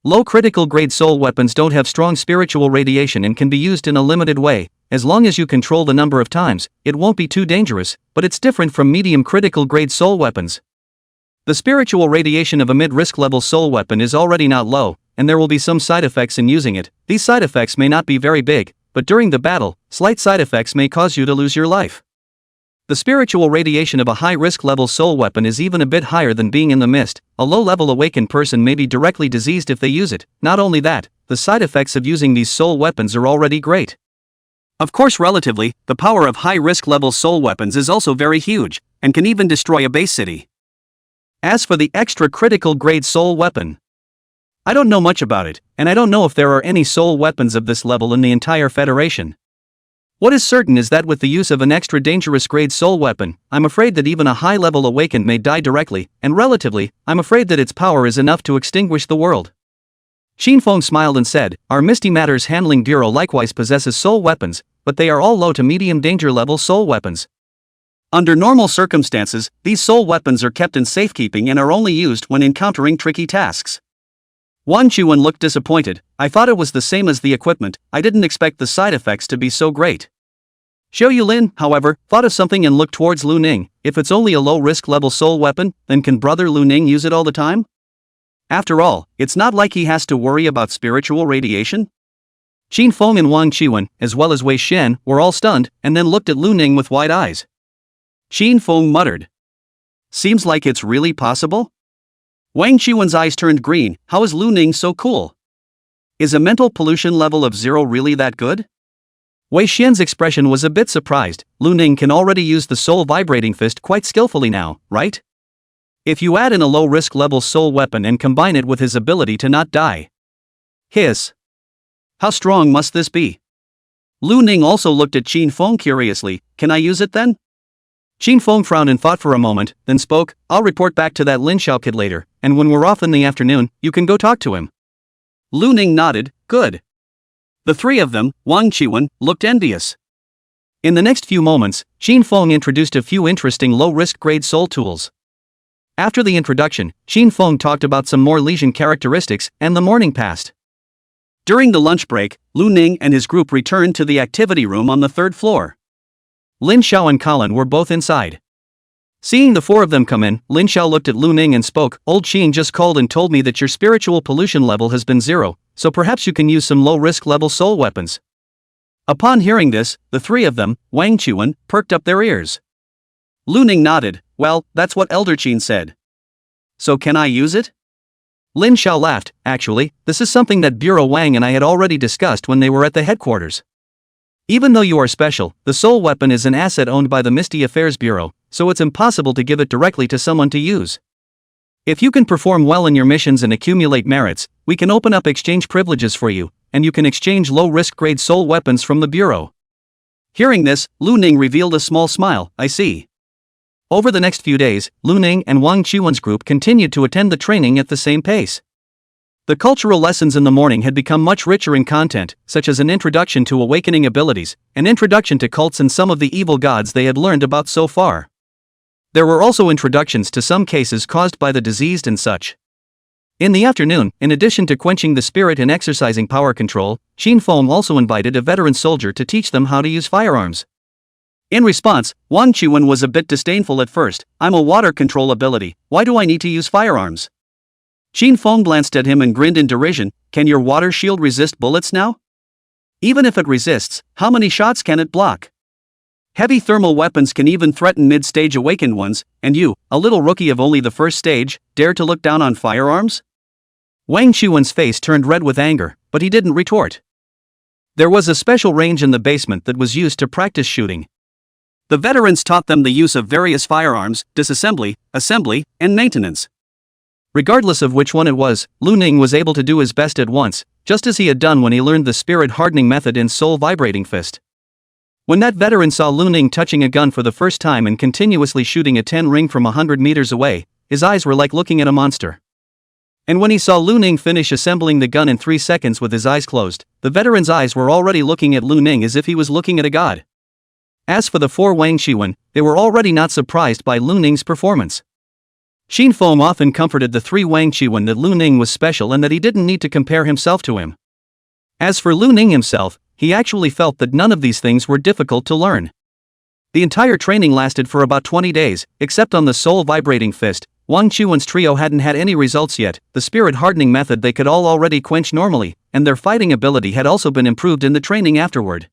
Low critical grade soul weapons don't have strong spiritual radiation and can be used in a limited way. As long as you control the number of times, it won't be too dangerous, but it's different from medium critical grade soul weapons. The spiritual radiation of a mid-risk level soul weapon is already not low, and there will be some side effects in using it. These side effects may not be very big, but during the battle, slight side effects may cause you to lose your life. The spiritual radiation of a high-risk level soul weapon is even a bit higher than being in the mist. A low-level awakened person may be directly diseased if they use it. Not only that, the side effects of using these soul weapons are already great. Of course, relatively, the power of high-risk level soul weapons is also very huge, and can even destroy a base city. As for the extra critical grade soul weapon, I don't know much about it, and I don't know if there are any soul weapons of this level in the entire Federation. What is certain is that with the use of an extra dangerous grade soul weapon, I'm afraid that even a high-level awakened may die directly, and relatively, I'm afraid that its power is enough to extinguish the world. Xinfeng smiled and said, our Misty Matters Handling Bureau likewise possesses soul weapons, but they are all low to medium danger level soul weapons. Under normal circumstances, these soul weapons are kept in safekeeping and are only used when encountering tricky tasks. Wang Chuan looked disappointed. I thought it was the same as the equipment, I didn't expect the side effects to be so great. Xiao Yulin, however, thought of something and looked towards Lu Ning. If it's only a low-risk level soul weapon, then can brother Lu Ning use it all the time? After all, it's not like he has to worry about spiritual radiation. Qin Feng and Wang Qiwen, as well as Wei Shen, were all stunned, and then looked at Lu Ning with wide eyes. Qin Feng muttered. Seems like it's really possible? Wang Qiwen's eyes turned green. How is Lu Ning so cool? Is a mental pollution level of 0 really that good? Wei Shen's expression was a bit surprised. Lu Ning can already use the soul vibrating fist quite skillfully now, right? If you add in a low-risk level soul weapon and combine it with his ability to not die. Hiss. How strong must this be? Lu Ning also looked at Qin Feng curiously. Can I use it then? Qin Feng frowned and thought for a moment, then spoke, I'll report back to that Lin Xiao kid later, and when we're off in the afternoon, you can go talk to him. Lu Ning nodded, good. The three of them, Wang Qiwen, looked envious. In the next few moments, Qin Feng introduced a few interesting low-risk grade soul tools. After the introduction, Qin Feng talked about some more lesion characteristics, and the morning passed. During the lunch break, Lu Ning and his group returned to the activity room on the 3rd floor. Lin Xiao and Colin were both inside. Seeing the 4 of them come in, Lin Xiao looked at Lu Ning and spoke, Old Qin just called and told me that your spiritual pollution level has been 0, so perhaps you can use some low-risk level soul weapons. Upon hearing this, the 3 of them, Wang Qiwen, perked up their ears. Lu Ning nodded, well, that's what Elder Qin said. So can I use it? Lin Xiao laughed, actually, this is something that Bureau Wang and I had already discussed when they were at the headquarters. Even though you are special, the soul weapon is an asset owned by the Misty Affairs Bureau, so it's impossible to give it directly to someone to use. If you can perform well in your missions and accumulate merits, we can open up exchange privileges for you, and you can exchange low-risk grade soul weapons from the Bureau. Hearing this, Lu Ning revealed a small smile, I see. Over the next few days, Lu Ning and Wang Qiwen's group continued to attend the training at the same pace. The cultural lessons in the morning had become much richer in content, such as an introduction to awakening abilities, an introduction to cults and some of the evil gods they had learned about so far. There were also introductions to some cases caused by the diseased and such. In the afternoon, in addition to quenching the spirit and exercising power control, Qin Feng also invited a veteran soldier to teach them how to use firearms. In response, Wang Qiwen was a bit disdainful at first, I'm a water control ability, why do I need to use firearms? Qin Feng glanced at him and grinned in derision, can your water shield resist bullets now? Even if it resists, how many shots can it block? Heavy thermal weapons can even threaten mid-stage awakened ones, and you, a little rookie of only the 1st stage, dare to look down on firearms? Wang Qiwen's face turned red with anger, but he didn't retort. There was a special range in the basement that was used to practice shooting. The veterans taught them the use of various firearms, disassembly, assembly, and maintenance. Regardless of which one it was, Lu Ning was able to do his best at once, just as he had done when he learned the spirit hardening method in Soul Vibrating Fist. When that veteran saw Lu Ning touching a gun for the first time and continuously shooting a 10 ring from 100 meters away, his eyes were like looking at a monster. And when he saw Lu Ning finish assembling the gun in 3 seconds with his eyes closed, the veteran's eyes were already looking at Lu Ning as if he was looking at a god. As for the 4 Wang Qiwen, they were already not surprised by Lu Ning's performance. Qin Feng often comforted the 3 Wang Qiwen that Lu Ning was special and that he didn't need to compare himself to him. As for Lu Ning himself, he actually felt that none of these things were difficult to learn. The entire training lasted for about 20 days, except on the Soul Vibrating Fist. Wang Qiwen's trio hadn't had any results yet, the spirit hardening method they could all already quench normally, and their fighting ability had also been improved in the training afterward.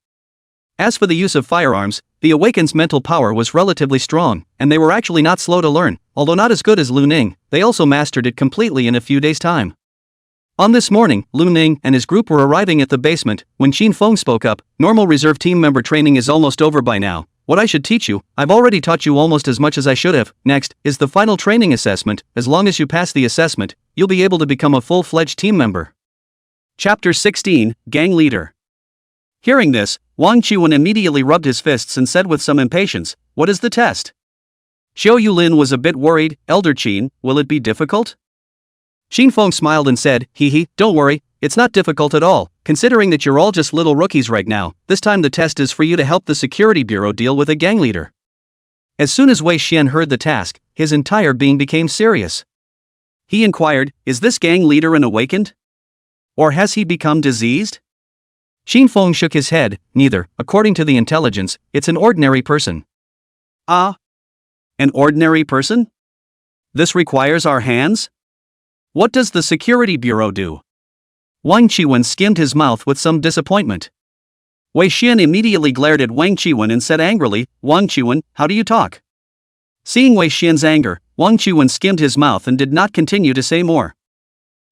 As for the use of firearms, the Awaken's mental power was relatively strong, and they were actually not slow to learn. Although not as good as Lu Ning, they also mastered it completely in a few days' time. On this morning, Lu Ning and his group were arriving at the basement when Qin Feng spoke up. Normal reserve team member training is almost over by now. What I should teach you, I've already taught you almost as much as I should have. Next is the final training assessment. As long as you pass the assessment, you'll be able to become a full-fledged team member. Chapter 16, Gang Leader. Hearing this, Wang Qiwen immediately rubbed his fists and said with some impatience, "What is the test?" Xiao Yulin was a bit worried. "Elder Qin, will it be difficult?" Qin Feng smiled and said, "Hee, don't worry, it's not difficult at all, considering that you're all just little rookies right now. This time the test is for you to help the security bureau deal with a gang leader." As soon as Wei Xian heard the task, his entire being became serious. He inquired, "Is this gang leader an awakened? Or has he become diseased?" Qin Feng shook his head, "Neither. According to the intelligence, it's an ordinary person." "Ah? An ordinary person? This requires our hands? What does the security bureau do?" Wang Qiwen skimmed his mouth with some disappointment. Wei Xian immediately glared at Wang Qiwen and said angrily, "Wang Qiwen, how do you talk?" Seeing Wei Xian's anger, Wang Qiwen skimmed his mouth and did not continue to say more.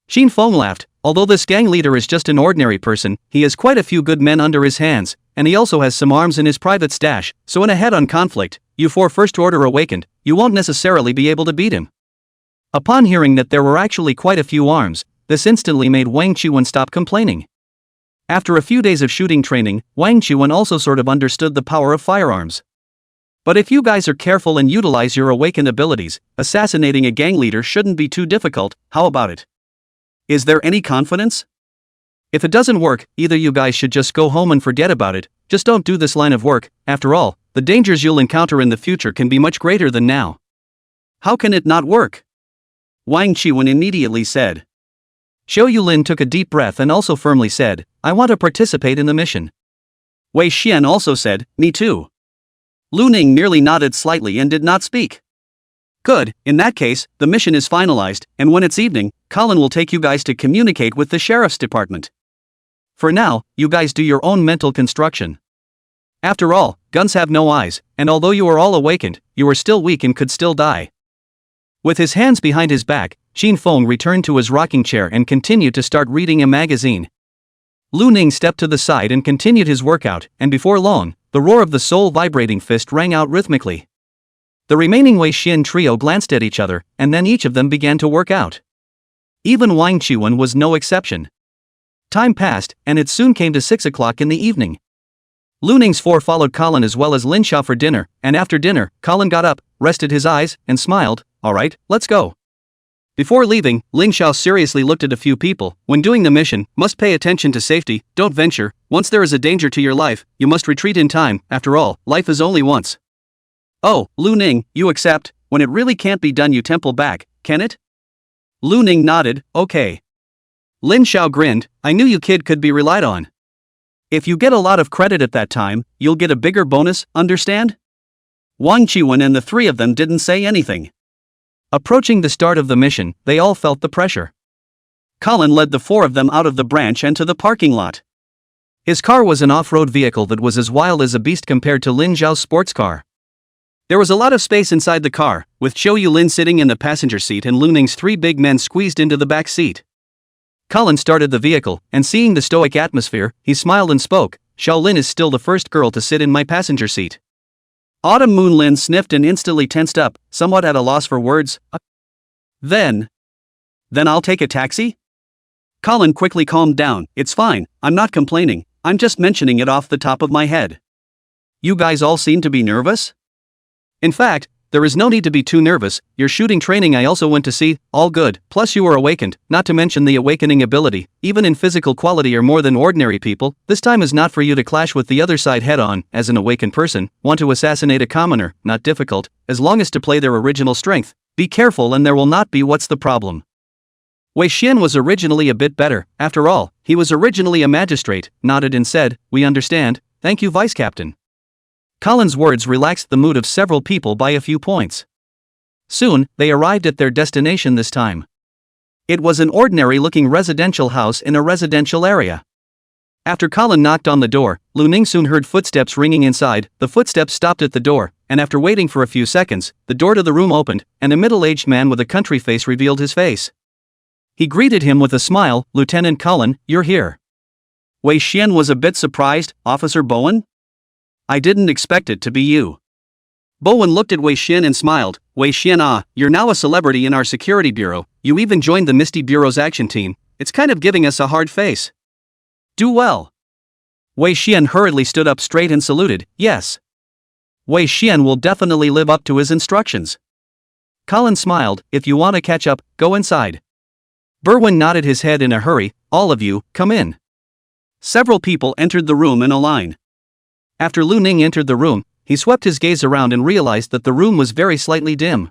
Qin Feng laughed. "Although this gang leader is just an ordinary person, he has quite a few good men under his hands, and he also has some arms in his private stash, so in a head-on conflict, you four first-order awakened, you won't necessarily be able to beat him." Upon hearing that there were actually quite a few arms, this instantly made Wang Qiwen stop complaining. After a few days of shooting training, Wang Qiwen also sort of understood the power of firearms. "But if you guys are careful and utilize your awakened abilities, assassinating a gang leader shouldn't be too difficult. How about it? Is there any confidence? If it doesn't work, either you guys should just go home and forget about it. Just don't do this line of work. After all, the dangers you'll encounter in the future can be much greater than now." "How can it not work?" Wang Qiwen immediately said. Xiao Yulin took a deep breath and also firmly said, "I want to participate in the mission." Wei Xian also said, "Me too." Lu Ning merely nodded slightly and did not speak. "Good, in that case, the mission is finalized, and when it's evening, Colin will take you guys to communicate with the sheriff's department. For now, you guys do your own mental construction. After all, guns have no eyes, and although you are all awakened, you are still weak and could still die." With his hands behind his back, Qin Feng returned to his rocking chair and continued to start reading a magazine. Lu Ning stepped to the side and continued his workout, and before long, the roar of the soul-vibrating fist rang out rhythmically. The remaining Wei Xian trio glanced at each other, and then each of them began to work out. Even Wang Qiwen was no exception. Time passed, and it soon came to 6 o'clock in the evening. Lu Ning's four followed Colin as well as Lin Xiao for dinner, and after dinner, Colin got up, rested his eyes, and smiled. "All right, let's go." Before leaving, Lin Xiao seriously looked at a few people. "When doing the mission, must pay attention to safety, don't venture. Once there is a danger to your life, you must retreat in time. After all, life is only once." "Oh, Lu Ning, you accept. When it really can't be done you temple back, can it?" Lu Ning nodded, "Okay." Lin Xiao grinned, "I knew you kid could be relied on. If you get a lot of credit at that time, you'll get a bigger bonus, understand?" Wang Qiwen and the three of them didn't say anything. Approaching the start of the mission, they all felt the pressure. Colin led the four of them out of the branch and to the parking lot. His car was an off-road vehicle that was as wild as a beast compared to Lin Xiao's sports car. There was a lot of space inside the car, with Xiao Yulin sitting in the passenger seat and Lu Ning's three big men squeezed into the back seat. Colin started the vehicle, and seeing the stoic atmosphere, he smiled and spoke, "Xiaolin is still the first girl to sit in my passenger seat." Autumn Moon Lin sniffed and instantly tensed up, somewhat at a loss for words. Then I'll take a taxi?" Colin quickly calmed down. "It's fine, I'm not complaining, I'm just mentioning it off the top of my head." "You guys all seem to be nervous?" "In fact, there is no need to be too nervous. Your shooting training I also went to see, all good, plus you are awakened, not to mention the awakening ability, even in physical quality are more than ordinary people. This time is not for you to clash with the other side head-on. As an awakened person, want to assassinate a commoner, not difficult, as long as to play their original strength. Be careful and there will not be what's the problem." Wei Xian was originally a bit better. After all, he was originally a magistrate, nodded and said, "We understand, thank you Vice Captain." Colin's words relaxed the mood of several people by a few points. Soon, they arrived at their destination this time. It was an ordinary-looking residential house in a residential area. After Colin knocked on the door, Lu Ning soon heard footsteps ringing inside. The footsteps stopped at the door, and after waiting for a few seconds, the door to the room opened, and a middle-aged man with a country face revealed his face. He greeted him with a smile. "Lieutenant Cullen, you're here." Wei Xian was a bit surprised. "Officer Bowen? I didn't expect it to be you." Bowen looked at Wei Xian and smiled. "Wei Xian, you're now a celebrity in our security bureau. You even joined the Misty Bureau's action team. It's kind of giving us a hard face. Do well." Wei Xian hurriedly stood up straight and saluted. "Yes. Wei Xian will definitely live up to his instructions." Colin smiled. "If you want to catch up, go inside." Berwin nodded his head in a hurry. "All of you, come in." Several people entered the room in a line. After Lu Ning entered the room, he swept his gaze around and realized that the room was very slightly dim.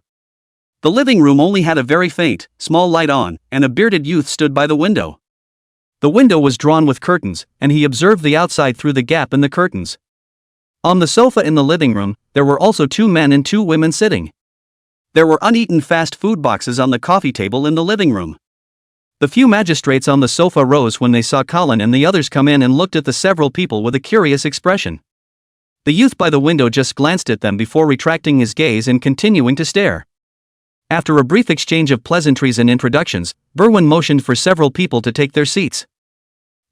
The living room only had a very faint, small light on, and a bearded youth stood by the window. The window was drawn with curtains, and he observed the outside through the gap in the curtains. On the sofa in the living room, there were also 2 men and 2 women sitting. There were uneaten fast food boxes on the coffee table in the living room. The few magistrates on the sofa rose when they saw Colin and the others come in and looked at the several people with a curious expression. The youth by the window just glanced at them before retracting his gaze and continuing to stare. After a brief exchange of pleasantries and introductions, Berwin motioned for several people to take their seats.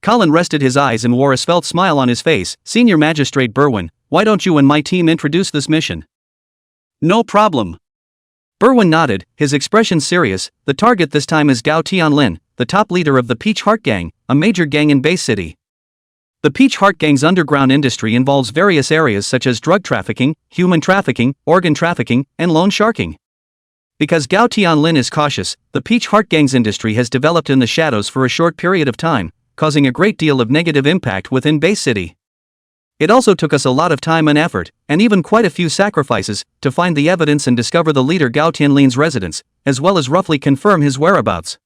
Colin rested his eyes and wore a svelte smile on his face. "Senior Magistrate Berwin, why don't you and my team introduce this mission?" "No problem." Berwin nodded, his expression serious. "The target this time is Gao Tian Lin, the top leader of the Peach Heart Gang, a major gang in Base City. The Peach Heart Gang's underground industry involves various areas such as drug trafficking, human trafficking, organ trafficking, and loan sharking. Because Gao Tian Lin is cautious, the Peach Heart Gang's industry has developed in the shadows for a short period of time, causing a great deal of negative impact within Base City. It also took us a lot of time and effort, and even quite a few sacrifices, to find the evidence and discover the leader Gao Tian Lin's residence, as well as roughly confirm his whereabouts."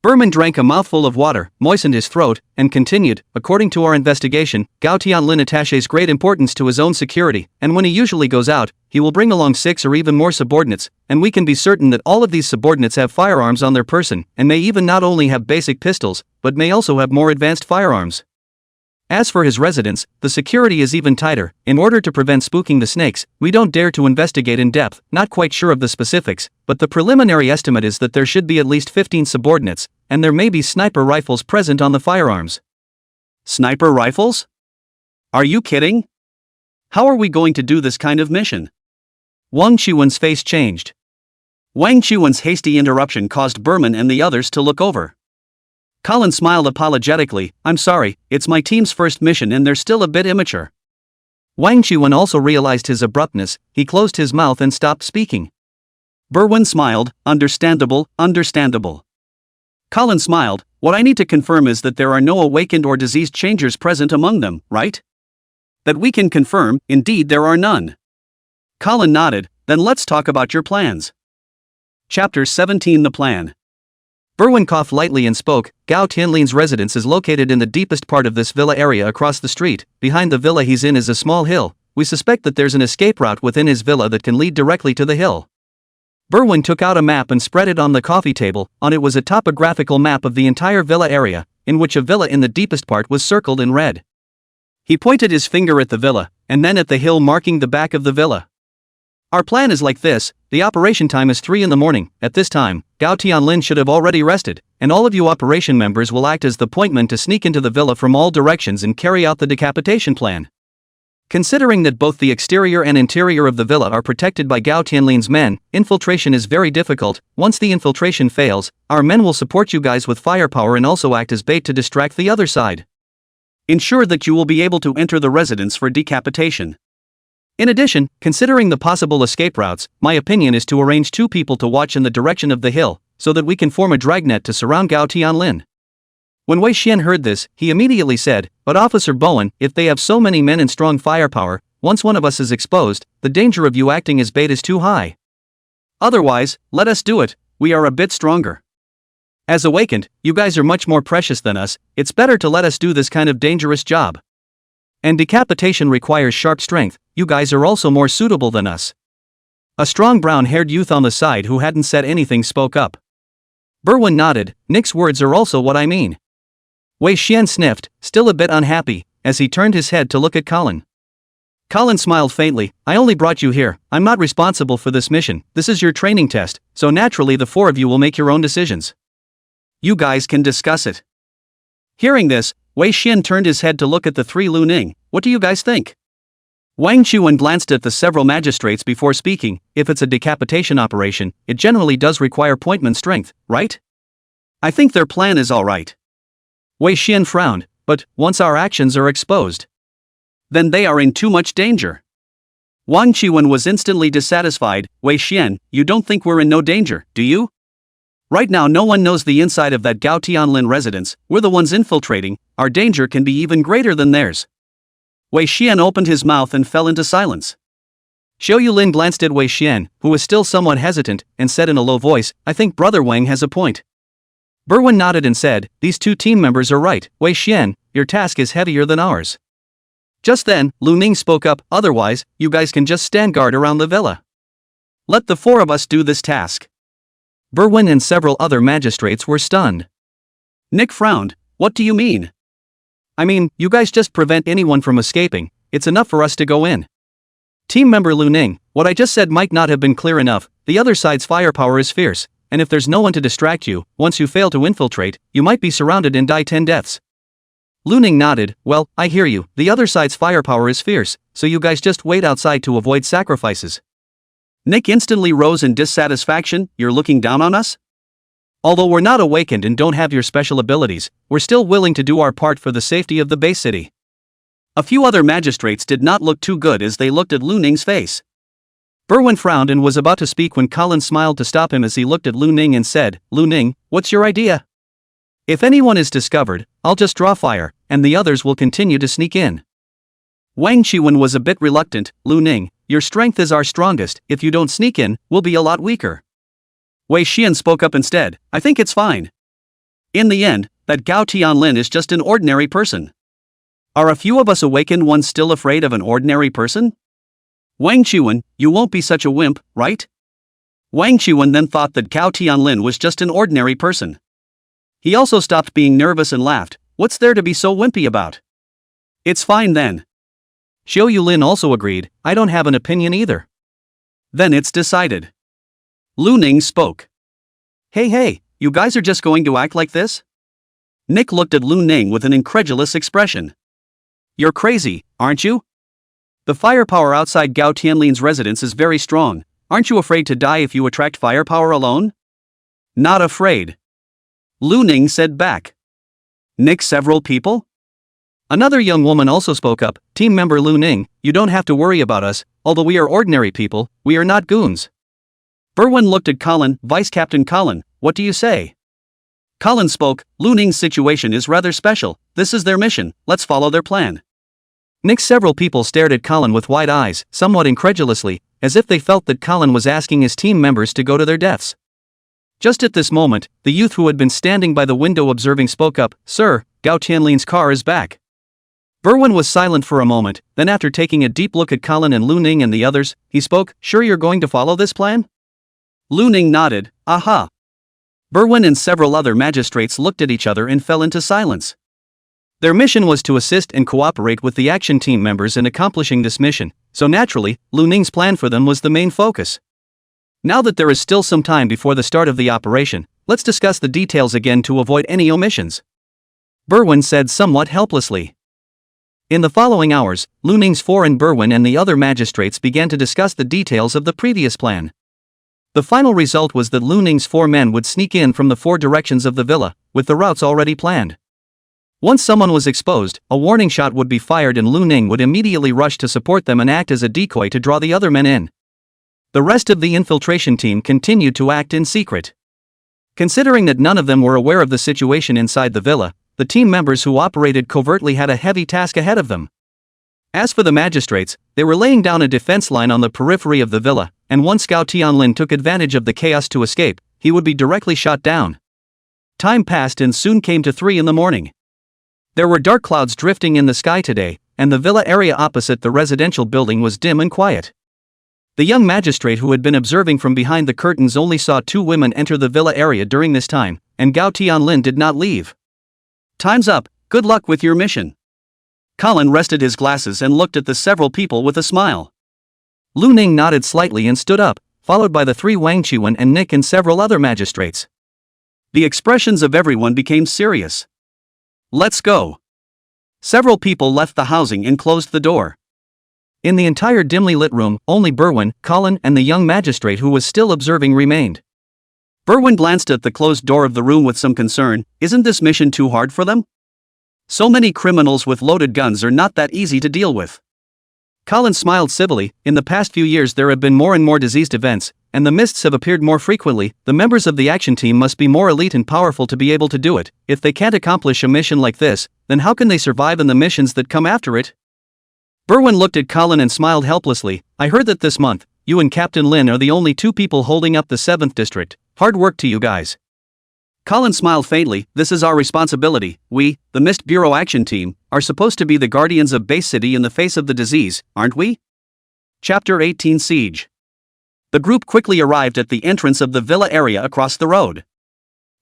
Berman drank a mouthful of water, moistened his throat, and continued. "According to our investigation, Gao Tian Lin attaches great importance to his own security, and when he usually goes out, he will bring along 6 or even more subordinates, and we can be certain that all of these subordinates have firearms on their person, and may even not only have basic pistols, but may also have more advanced firearms. As for his residence, the security is even tighter. In order to prevent spooking the snakes, we don't dare to investigate in depth, not quite sure of the specifics, but the preliminary estimate is that there should be at least 15 subordinates, and there may be sniper rifles present on the firearms." "Sniper rifles? Are you kidding? How are we going to do this kind of mission?" Wang Qiwen's face changed. Wang Qiwen's hasty interruption caused Berman and the others to look over. Colin smiled apologetically. "I'm sorry, it's my team's first mission and they're still a bit immature." Wang Qiwen also realized his abruptness. He closed his mouth and stopped speaking. Berwin smiled. "Understandable, understandable." Colin smiled. "What I need to confirm is that there are no awakened or diseased changers present among them, right?" "That we can confirm, indeed there are none." Colin nodded. "Then let's talk about your plans." Chapter 17 The Plan. Berwin coughed lightly and spoke. "Gao Tian Lin's residence is located in the deepest part of this villa area across the street. Behind the villa he's in is a small hill. We suspect that there's an escape route within his villa that can lead directly to the hill." Berwin took out a map and spread it on the coffee table. On it was a topographical map of the entire villa area, in which a villa in the deepest part was circled in red. He pointed his finger at the villa, and then at the hill marking the back of the villa. "Our plan is like this. The operation time is 3 in the morning. At this time, Gao Tian Lin should have already rested, and all of you operation members will act as the pointmen to sneak into the villa from all directions and carry out the decapitation plan. Considering that both the exterior and interior of the villa are protected by Gao Tian Lin's men, infiltration is very difficult. Once the infiltration fails, our men will support you guys with firepower and also act as bait to distract the other side. Ensure that you will be able to enter the residence for decapitation. In addition, considering the possible escape routes, my opinion is to arrange 2 people to watch in the direction of the hill, so that we can form a dragnet to surround Gao Tian Lin." When Wei Xian heard this, he immediately said, "But Officer Bowen, if they have so many men and strong firepower, once one of us is exposed, the danger of you acting as bait is too high. Otherwise, let us do it, we are a bit stronger. As awakened, you guys are much more precious than us, it's better to let us do this kind of dangerous job. And decapitation requires sharp strength, you guys are also more suitable than us." A strong brown-haired youth on the side who hadn't said anything spoke up. Berwin nodded. "Nick's words are also what I mean." Wei Xian sniffed, still a bit unhappy, as he turned his head to look at Colin. Colin smiled faintly. I only brought you here, I'm not responsible for this mission, this is your training test, so naturally the four of you will make your own decisions. You guys can discuss it. Hearing this, Wei Xian turned his head to look at the three Luning. What do you guys think? Wang Chuan glanced at the several magistrates before speaking. If it's a decapitation operation, it generally does require pointman strength, right? I think their plan is alright. Wei Xian frowned, but once our actions are exposed, then they are in too much danger. Wang Chuan was instantly dissatisfied. Wei Xian, you don't think we're in no danger, do you? Right now no one knows the inside of that Gao Tian Lin residence, we're the ones infiltrating, our danger can be even greater than theirs. Wei Xian opened his mouth and fell into silence. Xiao Yulin glanced at Wei Xian, who was still somewhat hesitant, and said in a low voice, I think Brother Wang has a point. Berwin nodded and said, these two team members are right, Wei Xian, your task is heavier than ours. Just then, Lu Ning spoke up, otherwise, you guys can just stand guard around the villa. Let the four of us do this task. Berwin and several other magistrates were stunned. Nick frowned, what do you mean? I mean, you guys just prevent anyone from escaping, it's enough for us to go in. Team member Lu Ning, what I just said might not have been clear enough, the other side's firepower is fierce, and if there's no one to distract you, once you fail to infiltrate, you might be surrounded and die 10 deaths. Lu Ning nodded, well, I hear you, the other side's firepower is fierce, so you guys just wait outside to avoid sacrifices. Nick instantly rose in dissatisfaction, you're looking down on us? Although we're not awakened and don't have your special abilities, we're still willing to do our part for the safety of the base city. A few other magistrates did not look too good as they looked at Lu Ning's face. Berwin frowned and was about to speak when Colin smiled to stop him as he looked at Lu Ning and said, Lu Ning, what's your idea? If anyone is discovered, I'll just draw fire, and the others will continue to sneak in. Wang Chuan was a bit reluctant, Lu Ning, your strength is our strongest, if you don't sneak in, we'll be a lot weaker. Wei Xian spoke up instead, I think it's fine. In the end, that Gao Tian Lin is just an ordinary person. Are a few of us awakened ones still afraid of an ordinary person? Wang Chuan, you won't be such a wimp, right? Wang Chuan then thought that Gao Tian Lin was just an ordinary person. He also stopped being nervous and laughed, what's there to be so wimpy about? It's fine then. Xiao Yulin also agreed, I don't have an opinion either. Then it's decided. Lu Ning spoke. Hey, you guys are just going to act like this? Nick looked at Lu Ning with an incredulous expression. You're crazy, aren't you? The firepower outside Gao Tianlin's residence is very strong, aren't you afraid to die if you attract firepower alone? Not afraid. Lu Ning said back. Nick, several people? Another young woman also spoke up, team member Lu Ning, you don't have to worry about us, although we are ordinary people, we are not goons. Berwin looked at Colin, Vice Captain Colin, what do you say? Colin spoke, Lu Ning's situation is rather special, this is their mission, let's follow their plan. Next several people stared at Colin with wide eyes, somewhat incredulously, as if they felt that Colin was asking his team members to go to their deaths. Just at this moment, the youth who had been standing by the window observing spoke up, Sir, Gao Tianlin's car is back. Berwin was silent for a moment, then after taking a deep look at Colin and Lu Ning and the others, he spoke, Sure you're going to follow this plan? Lu Ning nodded, aha. Berwin and several other magistrates looked at each other and fell into silence. Their mission was to assist and cooperate with the action team members in accomplishing this mission, so naturally, Lu Ning's plan for them was the main focus. Now that there is still some time before the start of the operation, let's discuss the details again to avoid any omissions. Berwin said somewhat helplessly. In the following hours, Lu Ning's four and Berwin and the other magistrates began to discuss the details of the previous plan. The final result was that Lu Ning's four men would sneak in from the four directions of the villa, with the routes already planned. Once someone was exposed, a warning shot would be fired and Lu Ning would immediately rush to support them and act as a decoy to draw the other men in. The rest of the infiltration team continued to act in secret. Considering that none of them were aware of the situation inside the villa, the team members who operated covertly had a heavy task ahead of them. As for the magistrates, they were laying down a defense line on the periphery of the villa, and once Gao Tian Lin took advantage of the chaos to escape, he would be directly shot down. Time passed and soon came to 3 in the morning. There were dark clouds drifting in the sky today, and the villa area opposite the residential building was dim and quiet. The young magistrate who had been observing from behind the curtains only saw 2 women enter the villa area during this time, and Gao Tian Lin did not leave. Time's up, Good luck with your mission. Colin rested his glasses and looked at the several people with a smile. Lu Ning nodded slightly and stood up, followed by the three Wang Chuan and Nick and several other magistrates. The expressions of everyone became serious. Let's go. Several people left the housing and closed the door. In the entire dimly lit room, only Berwin, Colin, and the young magistrate who was still observing remained. Berwin glanced at the closed door of the room with some concern. Isn't this mission too hard for them? So many criminals with loaded guns are not that easy to deal with. Colin smiled civilly. In the past few years there have been more and more diseased events, and the mists have appeared more frequently. The members of the action team must be more elite and powerful to be able to do it. If they can't accomplish a mission like this, then how can they survive in the missions that come after it? Berwin looked at Colin and smiled helplessly. I heard that this month, you and Captain Lin are the only two people holding up the 7th district. Hard work to you guys. Colin smiled faintly. This is our responsibility. We, the Mist Bureau Action Team, are supposed to be the guardians of Base City in the face of the disease, aren't we? Chapter 18 Siege. The group quickly arrived at the entrance of the villa area across the road.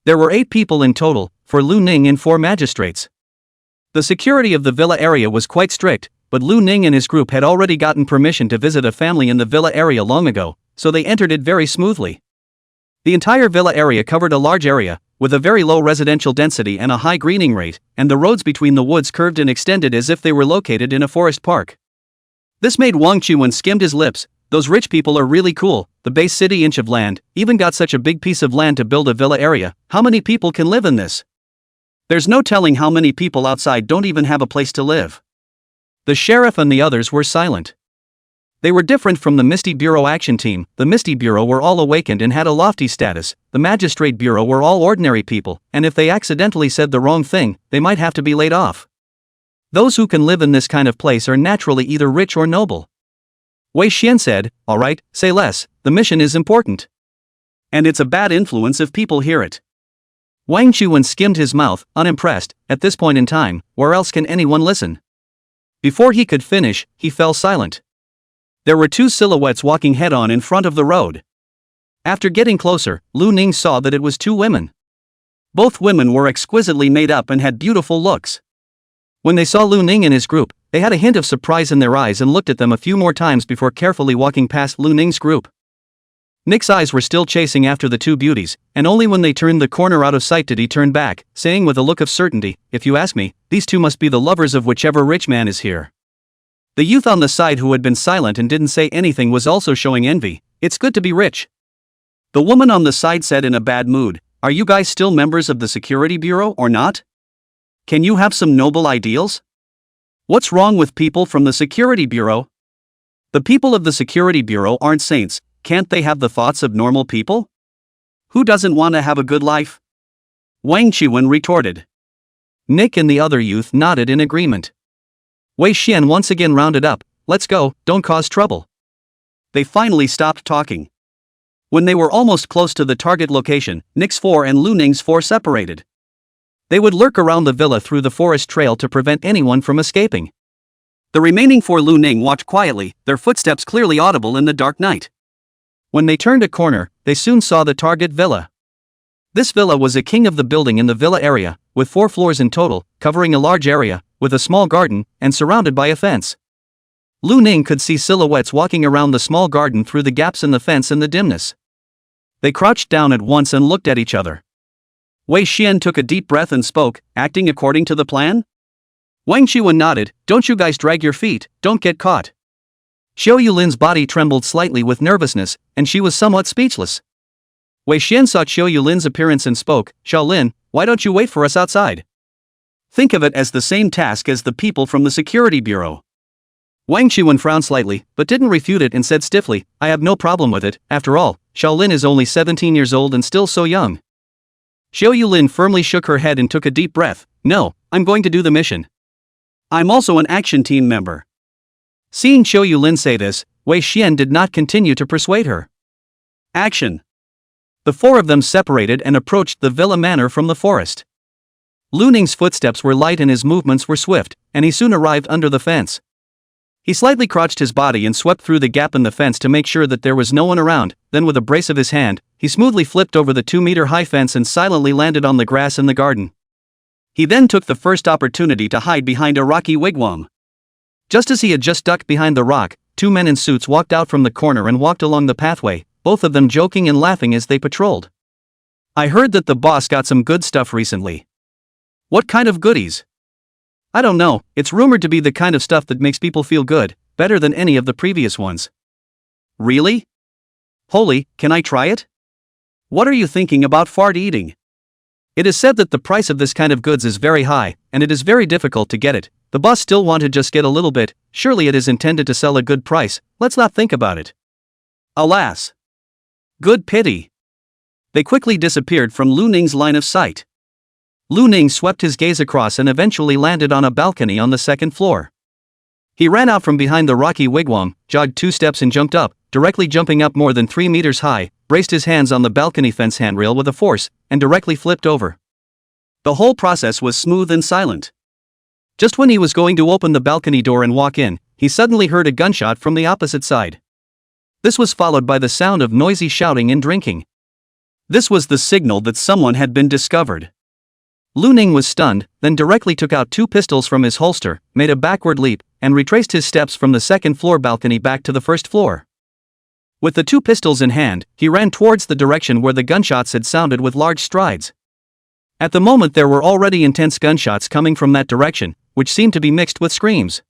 There were 8 people in total, for Lu Ning and 4 magistrates. The security of the villa area was quite strict, but Lu Ning and his group had already gotten permission to visit a family in the villa area long ago, so they entered it very smoothly. The entire villa area covered a large area, with a very low residential density and a high greening rate, and the roads between the woods curved and extended as if they were located in a forest park. This made Wang Chuan skimmed his lips. Those rich people are really cool. The Base City inch of land, even got such a big piece of land to build a villa area. How many people can live in this? There's no telling how many people outside don't even have a place to live. The sheriff and the others were silent. They were different from the Misty Bureau Action Team. The Misty Bureau were all awakened and had a lofty status. The Magistrate Bureau were all ordinary people, and if they accidentally said the wrong thing, they might have to be laid off. Those who can live in this kind of place are naturally either rich or noble. Wei Xian said, all right, say less, the mission is important. And it's a bad influence if people hear it. Wang Chuan skimmed his mouth, unimpressed. At this point in time, where else can anyone listen? Before he could finish, he fell silent. There were 2 silhouettes walking head-on in front of the road. After getting closer, Lu Ning saw that it was 2 women. Both women were exquisitely made up and had beautiful looks. When they saw Lu Ning and his group, they had a hint of surprise in their eyes and looked at them a few more times before carefully walking past Lu Ning's group. Nick's eyes were still chasing after the 2 beauties, and only when they turned the corner out of sight did he turn back, saying with a look of certainty, if you ask me, these 2 must be the lovers of whichever rich man is here. The youth on the side who had been silent and didn't say anything was also showing envy. It's good to be rich. The woman on the side said in a bad mood, are you guys still members of the Security Bureau or not? Can you have some noble ideals? What's wrong with people from the Security Bureau? The people of the Security Bureau aren't saints. Can't they have the thoughts of normal people? Who doesn't want to have a good life? Wang Chuan retorted. Nick and the other youth nodded in agreement. Wei Xian once again rounded up, let's go, don't cause trouble. They finally stopped talking. When they were almost close to the target location, Nick's 4 and Lu Ning's 4 separated. They would lurk around the villa through the forest trail to prevent anyone from escaping. The remaining 4 Lu Ning watched quietly, their footsteps clearly audible in the dark night. When they turned a corner, they soon saw the target villa. This villa was a king of the building in the villa area, with 4 floors in total, covering a large area, with a small garden, and surrounded by a fence. Lu Ning could see silhouettes walking around the small garden through the gaps in the fence in the dimness. They crouched down at once and looked at each other. Wei Xian took a deep breath and spoke, acting according to the plan? Wang Chuan nodded, don't you guys drag your feet, don't get caught. Xiao Yulin's body trembled slightly with nervousness, and she was somewhat speechless. Wei Xian saw Xiao Yulin's appearance and spoke, Shaolin, why don't you wait for us outside? Think of it as the same task as the people from the Security Bureau. Wang Chuan frowned slightly, but didn't refute it and said stiffly, I have no problem with it, after all, Shaolin is only 17 years old and still so young. Xiao Yulin firmly shook her head and took a deep breath, no, I'm going to do the mission. I'm also an action team member. Seeing Xiao Yulin say this, Wei Xian did not continue to persuade her. Action. The 4 of them separated and approached the villa manor from the forest. Lu Ning's footsteps were light and his movements were swift, and he soon arrived under the fence. He slightly crouched his body and swept through the gap in the fence to make sure that there was no one around, then with a brace of his hand, he smoothly flipped over the 2-meter-high fence and silently landed on the grass in the garden. He then took the first opportunity to hide behind a rocky wigwam. Just as he had just ducked behind the rock, two men in suits walked out from the corner and walked along the pathway, both of them joking and laughing as they patrolled. "I heard that the boss got some good stuff recently." "What kind of goodies?" "I don't know, it's rumored to be the kind of stuff that makes people feel good, better than any of the previous ones." "Really? Holy, can I try it?" "What are you thinking about fart eating?" "It is said that the price of this kind of goods is very high, and it is very difficult to get it. The boss still want to just get a little bit, surely it is intended to sell a good price, let's not think about it." Alas! Good pity. They quickly disappeared from Lu Ning's line of sight. Lu Ning swept his gaze across and eventually landed on a balcony on the second floor. He ran out from behind the rocky wigwam, jogged 2 steps and jumped up, directly jumping up more than 3 meters high, braced his hands on the balcony fence handrail with a force, and directly flipped over. The whole process was smooth and silent. Just when he was going to open the balcony door and walk in, he suddenly heard a gunshot from the opposite side. This was followed by the sound of noisy shouting and drinking. This was the signal that someone had been discovered. Lu Ning was stunned, then directly took out 2 pistols from his holster, made a backward leap, and retraced his steps from the second-floor balcony back to the first floor. With the 2 pistols in hand, he ran towards the direction where the gunshots had sounded with large strides. At the moment there were already intense gunshots coming from that direction, which seemed to be mixed with screams.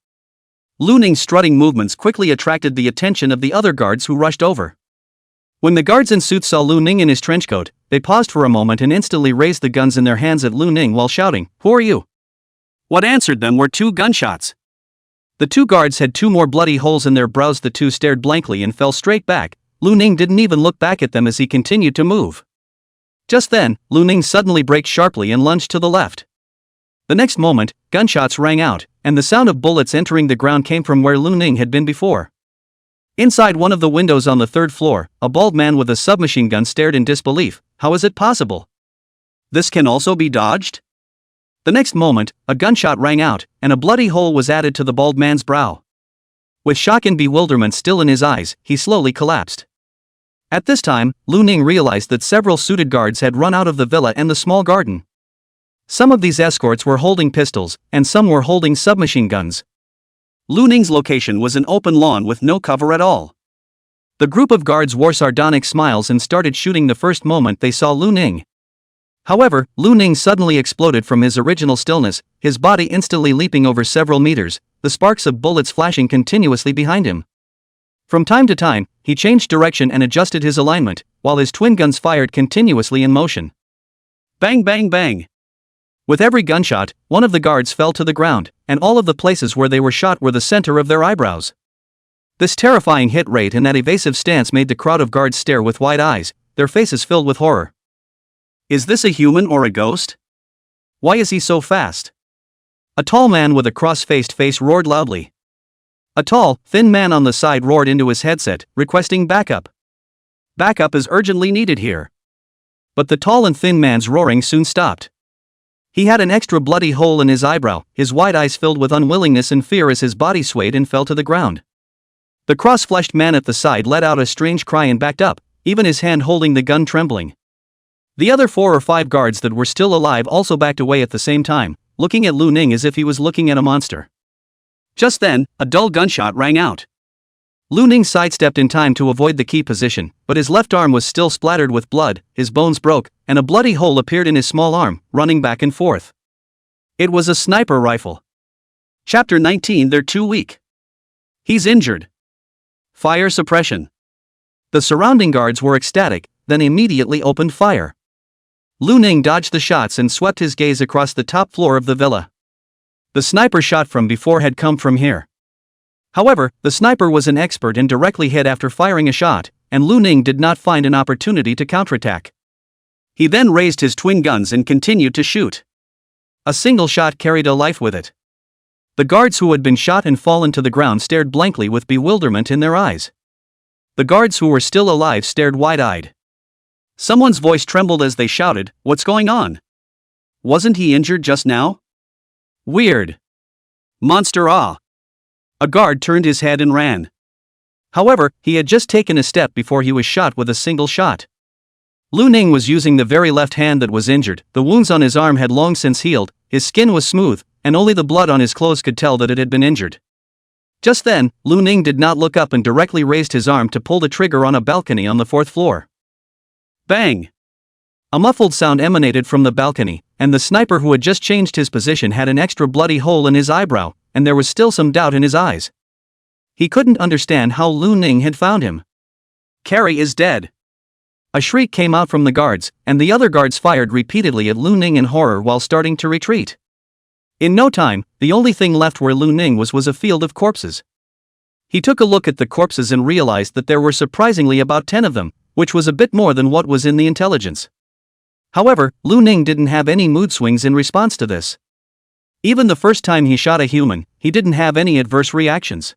Lu Ning's strutting movements quickly attracted the attention of the other guards who rushed over. When the guards in suits saw Lu Ning in his trenchcoat, they paused for a moment and instantly raised the guns in their hands at Lu Ning while shouting, "Who are you?" What answered them were 2 gunshots. The 2 guards had 2 more bloody holes in their brows. The 2 stared blankly and fell straight back. Lu Ning didn't even look back at them as he continued to move. Just then, Lu Ning suddenly braked sharply and lunged to the left. The next moment, gunshots rang out, and the sound of bullets entering the ground came from where Lu Ning had been before. Inside one of the windows on the 3rd floor, a bald man with a submachine gun stared in disbelief. How is it possible? This can also be dodged? The next moment, a gunshot rang out, and a bloody hole was added to the bald man's brow. With shock and bewilderment still in his eyes, he slowly collapsed. At this time, Lu Ning realized that several suited guards had run out of the villa and the small garden. Some of these escorts were holding pistols, and some were holding submachine guns. Lu Ning's location was an open lawn with no cover at all. The group of guards wore sardonic smiles and started shooting the first moment they saw Lu Ning. However, Lu Ning suddenly exploded from his original stillness, his body instantly leaping over several meters, the sparks of bullets flashing continuously behind him. From time to time, he changed direction and adjusted his alignment, while his twin guns fired continuously in motion. Bang bang bang! With every gunshot, one of the guards fell to the ground, and all of the places where they were shot were the center of their eyebrows. This terrifying hit rate and that evasive stance made the crowd of guards stare with wide eyes, their faces filled with horror. Is this a human or a ghost? Why is he so fast? A tall man with a cross-faced face roared loudly. A tall, thin man on the side roared into his headset, requesting backup. Backup is urgently needed here. But the tall and thin man's roaring soon stopped. He had an extra bloody hole in his eyebrow, his wide eyes filled with unwillingness and fear as his body swayed and fell to the ground. The cross-fleshed man at the side let out a strange cry and backed up, even his hand holding the gun trembling. The other 4 or 5 guards that were still alive also backed away at the same time, looking at Lu Ning as if he was looking at a monster. Just then, a dull gunshot rang out. Lu Ning sidestepped in time to avoid the key position, but his left arm was still splattered with blood, his bones broke, and a bloody hole appeared in his small arm, running back and forth. It was a sniper rifle. Chapter 19. They're too weak. He's injured. Fire suppression. The surrounding guards were ecstatic, then immediately opened fire. Lu Ning dodged the shots and swept his gaze across the top floor of the villa. The sniper shot from before had come from here. However, the sniper was an expert and directly hit after firing a shot, and Lu Ning did not find an opportunity to counterattack. He then raised his twin guns and continued to shoot. A single shot carried a life with it. The guards who had been shot and fallen to the ground stared blankly with bewilderment in their eyes. The guards who were still alive stared wide-eyed. Someone's voice trembled as they shouted, "What's going on? Wasn't he injured just now? Weird. Monster ah!" A guard turned his head and ran. However, he had just taken a step before he was shot with a single shot. Lu Ning was using the very left hand that was injured, the wounds on his arm had long since healed, his skin was smooth, and only the blood on his clothes could tell that it had been injured. Just then, Lu Ning did not look up and directly raised his arm to pull the trigger on a balcony on the 4th floor. Bang! A muffled sound emanated from the balcony, and the sniper who had just changed his position had an extra bloody hole in his eyebrow, and there was still some doubt in his eyes. He couldn't understand how Lu Ning had found him. Carrie is dead. A shriek came out from the guards, and the other guards fired repeatedly at Lu Ning in horror while starting to retreat. In no time, the only thing left where Lu Ning was a field of corpses. He took a look at the corpses and realized that there were surprisingly about 10 of them, which was a bit more than what was in the intelligence. However, Lu Ning didn't have any mood swings in response to this. Even the first time he shot a human, he didn't have any adverse reactions.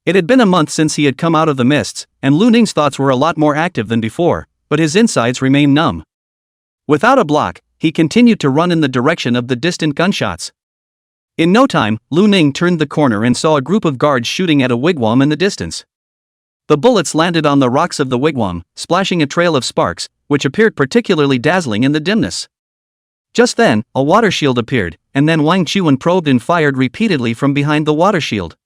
It had been a month since he had come out of the mists, and Lu Ning's thoughts were a lot more active than before, but his insides remained numb. Without a block, he continued to run in the direction of the distant gunshots. In no time, Lu Ning turned the corner and saw a group of guards shooting at a wigwam in the distance. The bullets landed on the rocks of the wigwam, splashing a trail of sparks, which appeared particularly dazzling in the dimness. Just then, a water shield appeared, and then Wang Chuan probed and fired repeatedly from behind the water shield.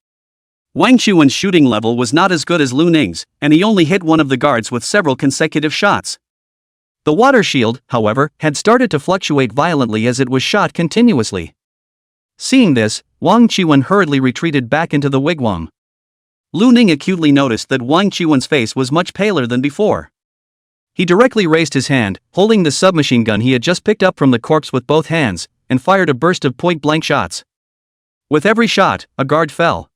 Wang Chuan's shooting level was not as good as Lu Ning's, and he only hit one of the guards with several consecutive shots. The water shield, however, had started to fluctuate violently as it was shot continuously. Seeing this, Wang Chuan hurriedly retreated back into the wigwam. Lu Ning acutely noticed that Wang Chuan's face was much paler than before. He directly raised his hand, holding the submachine gun he had just picked up from the corpse with both hands, and fired a burst of point-blank shots. With every shot, a guard fell.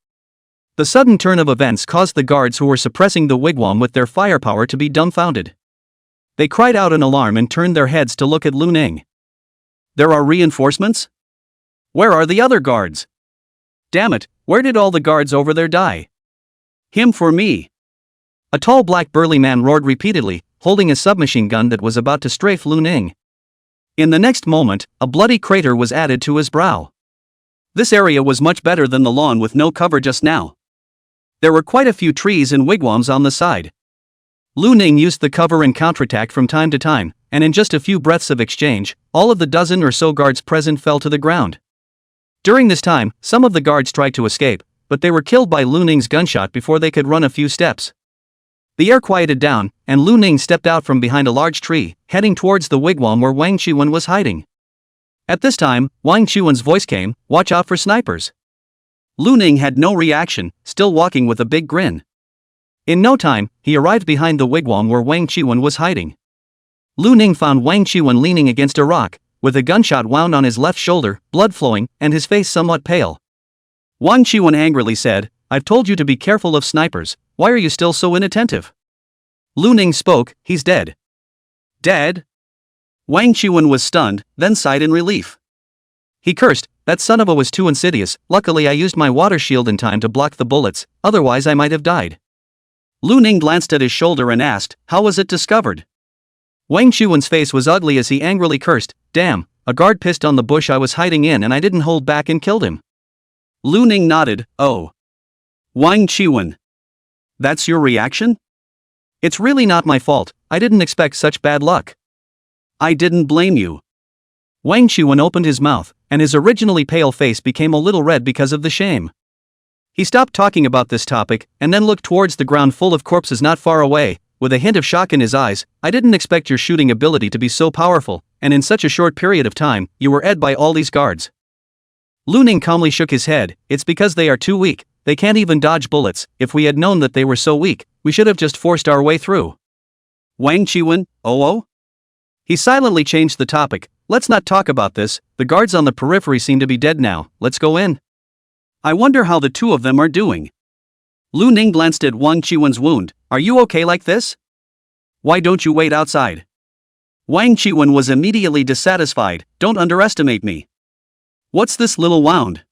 The sudden turn of events caused the guards who were suppressing the wigwam with their firepower to be dumbfounded. They cried out in alarm and turned their heads to look at Lu Ning. There are reinforcements? Where are the other guards? Damn it, where did all the guards over there die? Him for me. A tall black burly man roared repeatedly, holding a submachine gun that was about to strafe Lu Ning. In the next moment, a bloody crater was added to his brow. This area was much better than the lawn with no cover just now. There were quite a few trees and wigwams on the side. Lu Ning used the cover and counterattack from time to time, and in just a few breaths of exchange, all of the dozen or so guards present fell to the ground. During this time, some of the guards tried to escape, but they were killed by Lu Ning's gunshot before they could run a few steps. The air quieted down, and Lu Ning stepped out from behind a large tree, heading towards the wigwam where Wang Chuan was hiding. At this time, Wang Chuan's voice came, "Watch out for snipers." Lu Ning had no reaction, still walking with a big grin. In no time, he arrived behind the wigwam where Wang Chuan was hiding. Lu Ning found Wang Chuan leaning against a rock, with a gunshot wound on his left shoulder, blood flowing, and his face somewhat pale. Wang Chuan angrily said, "I've told you to be careful of snipers, why are you still so inattentive?" Lu Ning spoke, "He's dead." Dead? Wang Chuan was stunned, then sighed in relief. He cursed, "That son of a was too insidious, luckily I used my water shield in time to block the bullets, otherwise I might have died." Lu Ning glanced at his shoulder and asked, "How was it discovered?" Wang Chuan's face was ugly as he angrily cursed, "Damn, a guard pissed on the bush I was hiding in and I didn't hold back and killed him." Lu Ning nodded, "Oh. Wang Chuan. That's your reaction? It's really not my fault, I didn't expect such bad luck. I didn't blame you." Wang Chuan opened his mouth, and his originally pale face became a little red because of the shame. He stopped talking about this topic, and then looked towards the ground full of corpses not far away, with a hint of shock in his eyes. "I didn't expect your shooting ability to be so powerful, and in such a short period of time, you were ed by all these guards." Lu Ning calmly shook his head, "It's because they are too weak, they can't even dodge bullets. If we had known that they were so weak, we should have just forced our way through." Wang Chuan, oh? He silently changed the topic, "Let's not talk about this, the guards on the periphery seem to be dead now, let's go in. I wonder how the two of them are doing." Lu Ning glanced at Wang Chuan's wound, "Are you okay like this? Why don't you wait outside?" Wang Chuan was immediately dissatisfied, "Don't underestimate me. What's this little wound?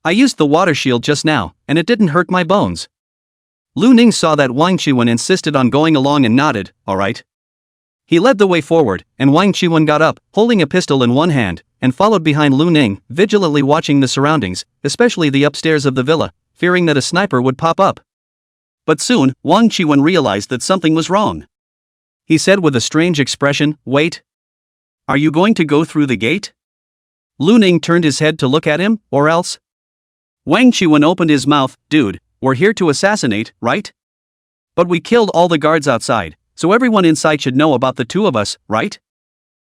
I used the water shield just now, and it didn't hurt my bones." Lu Ning saw that Wang Chuan insisted on going along and nodded, "All right." He led the way forward, and Wang Chuan got up, holding a pistol in one hand, and followed behind Lu Ning, vigilantly watching the surroundings, especially the upstairs of the villa, fearing that a sniper would pop up. But soon, Wang Chuan realized that something was wrong. He said with a strange expression, "Wait. Are you going to go through the gate?" Lu Ning turned his head to look at him, or else? Wang Qiwen opened his mouth. Dude, we're here to assassinate, right? But we killed all the guards outside, so everyone inside should know about the two of us, right?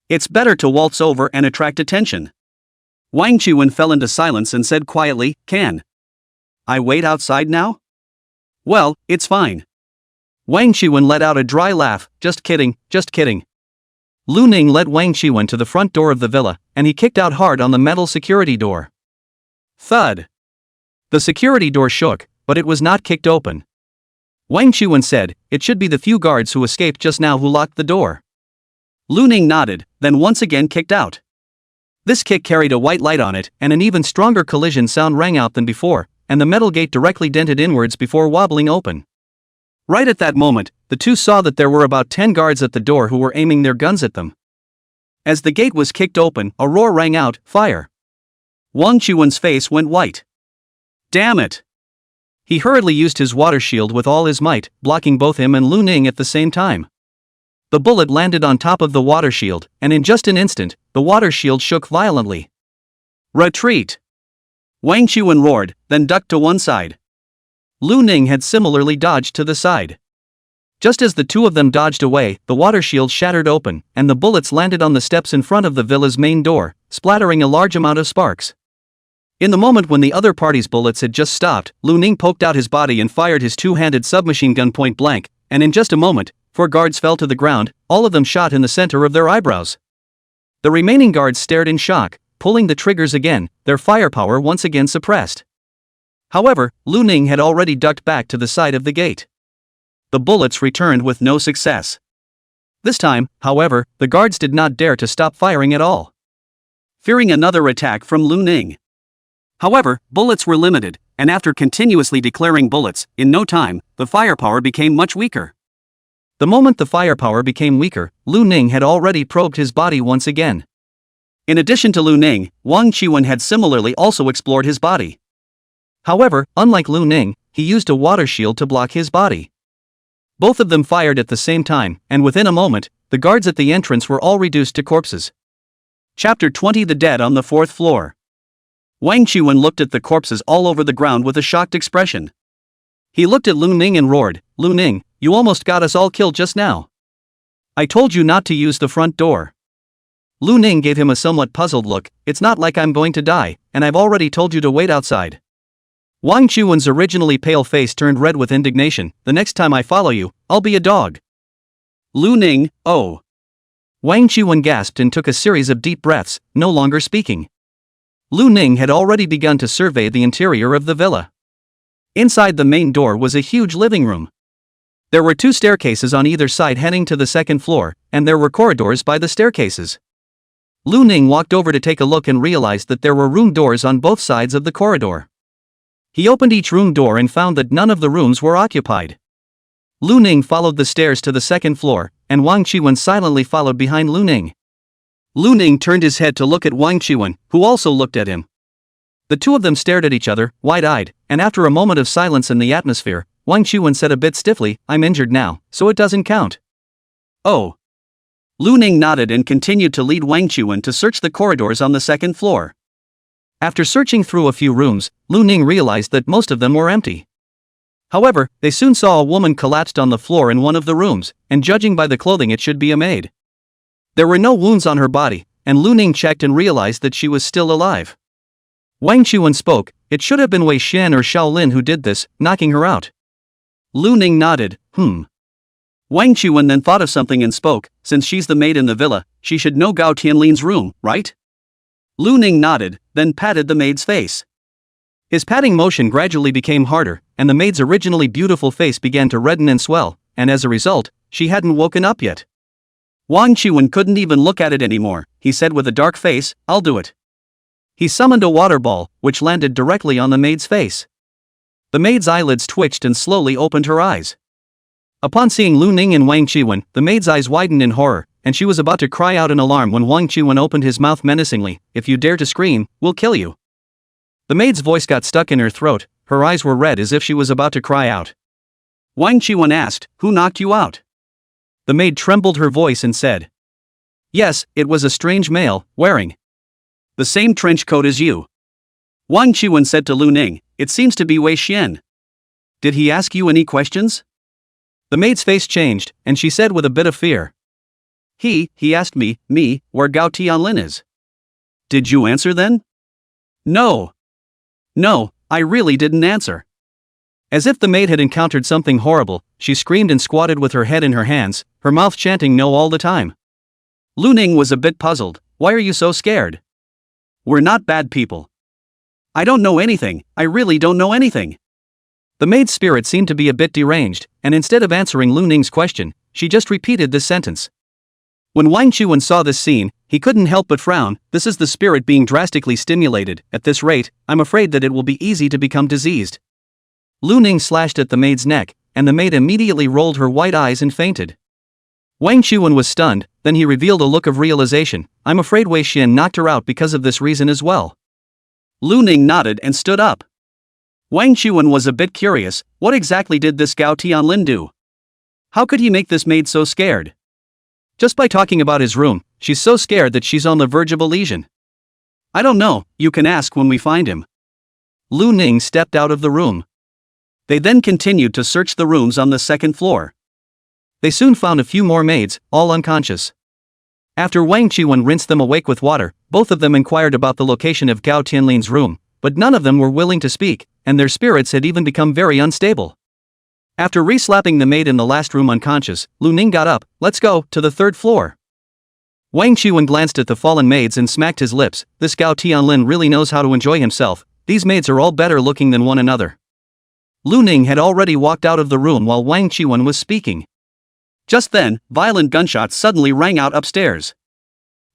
It's better to waltz over and attract attention. Wang Qiwen fell into silence and said quietly, Can I wait outside now? Well, it's fine. Wang Qiwen let out a dry laugh. Just kidding, just kidding. Lu Ning led Wang Qiwen to the front door of the villa, and he kicked out hard on the metal security door. Thud. The security door shook, but it was not kicked open. Wang Qiwen said, It should be the few guards who escaped just now who locked the door. Lu Ning nodded, then once again kicked out. This kick carried a white light on it, and an even stronger collision sound rang out than before, and the metal gate directly dented inwards before wobbling open. Right at that moment, the two saw that there were about 10 guards at the door who were aiming their guns at them. As the gate was kicked open, a roar rang out, Fire! Wang Qiwen's face went white. Damn it! He hurriedly used his water shield with all his might, blocking both him and Lu Ning at the same time. The bullet landed on top of the water shield, and in just an instant, the water shield shook violently. Retreat! Wang Qiwen roared, then ducked to one side. Lu Ning had similarly dodged to the side. Just as the two of them dodged away, the water shield shattered open, and the bullets landed on the steps in front of the villa's main door, splattering a large amount of sparks. In the moment when the other party's bullets had just stopped, Lu Ning poked out his body and fired his two-handed submachine gun point blank, and in just a moment, 4 guards fell to the ground, all of them shot in the center of their eyebrows. The remaining guards stared in shock, pulling the triggers again, their firepower once again suppressed. However, Lu Ning had already ducked back to the side of the gate. The bullets returned with no success. This time, however, the guards did not dare to stop firing at all, fearing another attack from Lu Ning. However, bullets were limited, and after continuously declaring bullets, in no time, the firepower became much weaker. The moment the firepower became weaker, Lu Ning had already probed his body once again. In addition to Lu Ning, Wang Qiwen had similarly also explored his body. However, unlike Lu Ning, he used a water shield to block his body. Both of them fired at the same time, and within a moment, the guards at the entrance were all reduced to corpses. Chapter 20 The Dead on the 4th Floor. Wang Qiwen looked at the corpses all over the ground with a shocked expression. He looked at Lu Ning and roared, Lu Ning, you almost got us all killed just now. I told you not to use the front door. Lu Ning gave him a somewhat puzzled look. It's not like I'm going to die, and I've already told you to wait outside. Wang Qiwen's originally pale face turned red with indignation. The next time I follow you, I'll be a dog. Lu Ning, oh. Wang Qiwen gasped and took a series of deep breaths, no longer speaking. Lu Ning had already begun to survey the interior of the villa. Inside the main door was a huge living room. There were 2 staircases on either side heading to the 2nd floor, and there were corridors by the staircases. Lu Ning walked over to take a look and realized that there were room doors on both sides of the corridor. He opened each room door and found that none of the rooms were occupied. Lu Ning followed the stairs to the 2nd floor, and Wang Qiwen silently followed behind Lu Ning. Lu Ning turned his head to look at Wang Qiwen, who also looked at him. The two of them stared at each other, wide-eyed, and after a moment of silence in the atmosphere, Wang Qiwen said a bit stiffly, I'm injured now, so it doesn't count. Oh. Lu Ning nodded and continued to lead Wang Qiwen to search the corridors on the 2nd floor. After searching through a few rooms, Lu Ning realized that most of them were empty. However, they soon saw a woman collapsed on the floor in one of the rooms, and judging by the clothing it should be a maid. There were no wounds on her body, and Lu Ning checked and realized that she was still alive. Wang Qiwen spoke, it should have been Wei Xian or Xiao Lin who did this, knocking her out. Lu Ning nodded, Wang Qiwen then thought of something and spoke, since she's the maid in the villa, she should know Gao Tian Lin's room, right? Lu Ning nodded, then patted the maid's face. His patting motion gradually became harder, and the maid's originally beautiful face began to redden and swell, and as a result, she hadn't woken up yet. Wang Qiwen couldn't even look at it anymore. He said with a dark face, I'll do it. He summoned a water ball, which landed directly on the maid's face. The maid's eyelids twitched and slowly opened her eyes. Upon seeing Lu Ning and Wang Qiwen, the maid's eyes widened in horror, and she was about to cry out in alarm when Wang Qiwen opened his mouth menacingly, if you dare to scream, we'll kill you. The maid's voice got stuck in her throat, her eyes were red as if she was about to cry out. Wang Qiwen asked, who knocked you out? The maid trembled her voice and said, yes, it was a strange male, wearing The same trench coat as you. Wang Chuan said to Lu Ning, it seems to be Wei Xian. Did he ask you any questions? The maid's face changed, and she said with a bit of fear. He asked me, where Gao Tian Lin is. Did you answer then? No, I really didn't answer. As if the maid had encountered something horrible, she screamed and squatted with her head in her hands, her mouth chanting no all the time. Lu Ning was a bit puzzled. Why are you so scared? We're not bad people. I don't know anything, I really don't know anything. The maid's spirit seemed to be a bit deranged, and instead of answering Lu Ning's question, she just repeated this sentence. When Wang Chuan saw this scene, he couldn't help but frown. This is the spirit being drastically stimulated. At this rate, I'm afraid that it will be easy to become diseased. Lu Ning slashed at the maid's neck, and the maid immediately rolled her white eyes and fainted. Wang Chuan was stunned, then he revealed a look of realization. I'm afraid Wei Xian knocked her out because of this reason as well. Lu Ning nodded and stood up. Wang Chuan was a bit curious. What exactly did this Gao Tian Lin do? How could he make this maid so scared? Just by talking about his room, she's so scared that she's on the verge of a lesion. I don't know, you can ask when we find him. Lu Ning stepped out of the room. They then continued to search the rooms on the second floor. They soon found a few more maids, all unconscious. After Wang Chuan rinsed them awake with water, both of them inquired about the location of Gao Tian Lin's room, but none of them were willing to speak, and their spirits had even become very unstable. After re-slapping the maid in the last room unconscious, Lu Ning got up. Let's go to the third floor. Wang Chuan glanced at the fallen maids and smacked his lips. This Gao Tian Lin really knows how to enjoy himself. These maids are all better looking than one another. Lu Ning had already walked out of the room while Wang Chuan was speaking. Just then, violent gunshots suddenly rang out upstairs.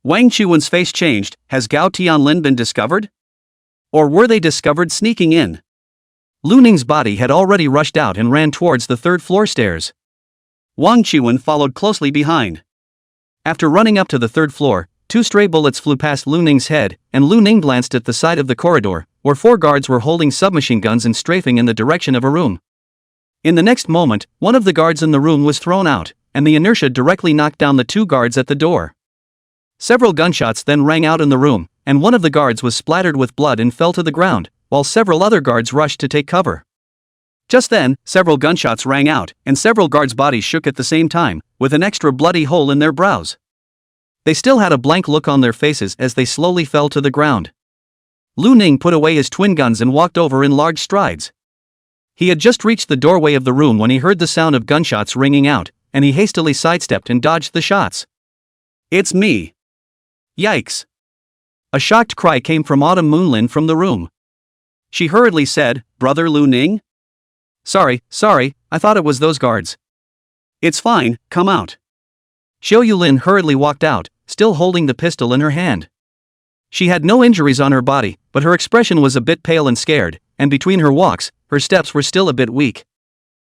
Wang Chuan's face changed. Has Gao Tian Lin been discovered? Or were they discovered sneaking in? Lu Ning's body had already rushed out and ran towards the third floor stairs. Wang Chuan followed closely behind. After running up to the third floor, 2 stray bullets flew past Lu Ning's head, and Lu Ning glanced at the side of the corridor, where 4 guards were holding submachine guns and strafing in the direction of a room. In the next moment, one of the guards in the room was thrown out, and the inertia directly knocked down the 2 guards at the door. Several gunshots then rang out in the room, and one of the guards was splattered with blood and fell to the ground, while several other guards rushed to take cover. Just then, several gunshots rang out, and several guards' bodies shook at the same time, with an extra bloody hole in their brows. They still had a blank look on their faces as they slowly fell to the ground. Lu Ning put away his twin guns and walked over in large strides. He had just reached the doorway of the room when he heard the sound of gunshots ringing out, and he hastily sidestepped and dodged the shots. It's me. Yikes! A shocked cry came from Autumn Moonlin from the room. She hurriedly said, Brother Lu Ning? Sorry, I thought it was those guards. It's fine, come out. Xiao Yulin hurriedly walked out, still holding the pistol in her hand. She had no injuries on her body, but her expression was a bit pale and scared, and between her walks, her steps were still a bit weak.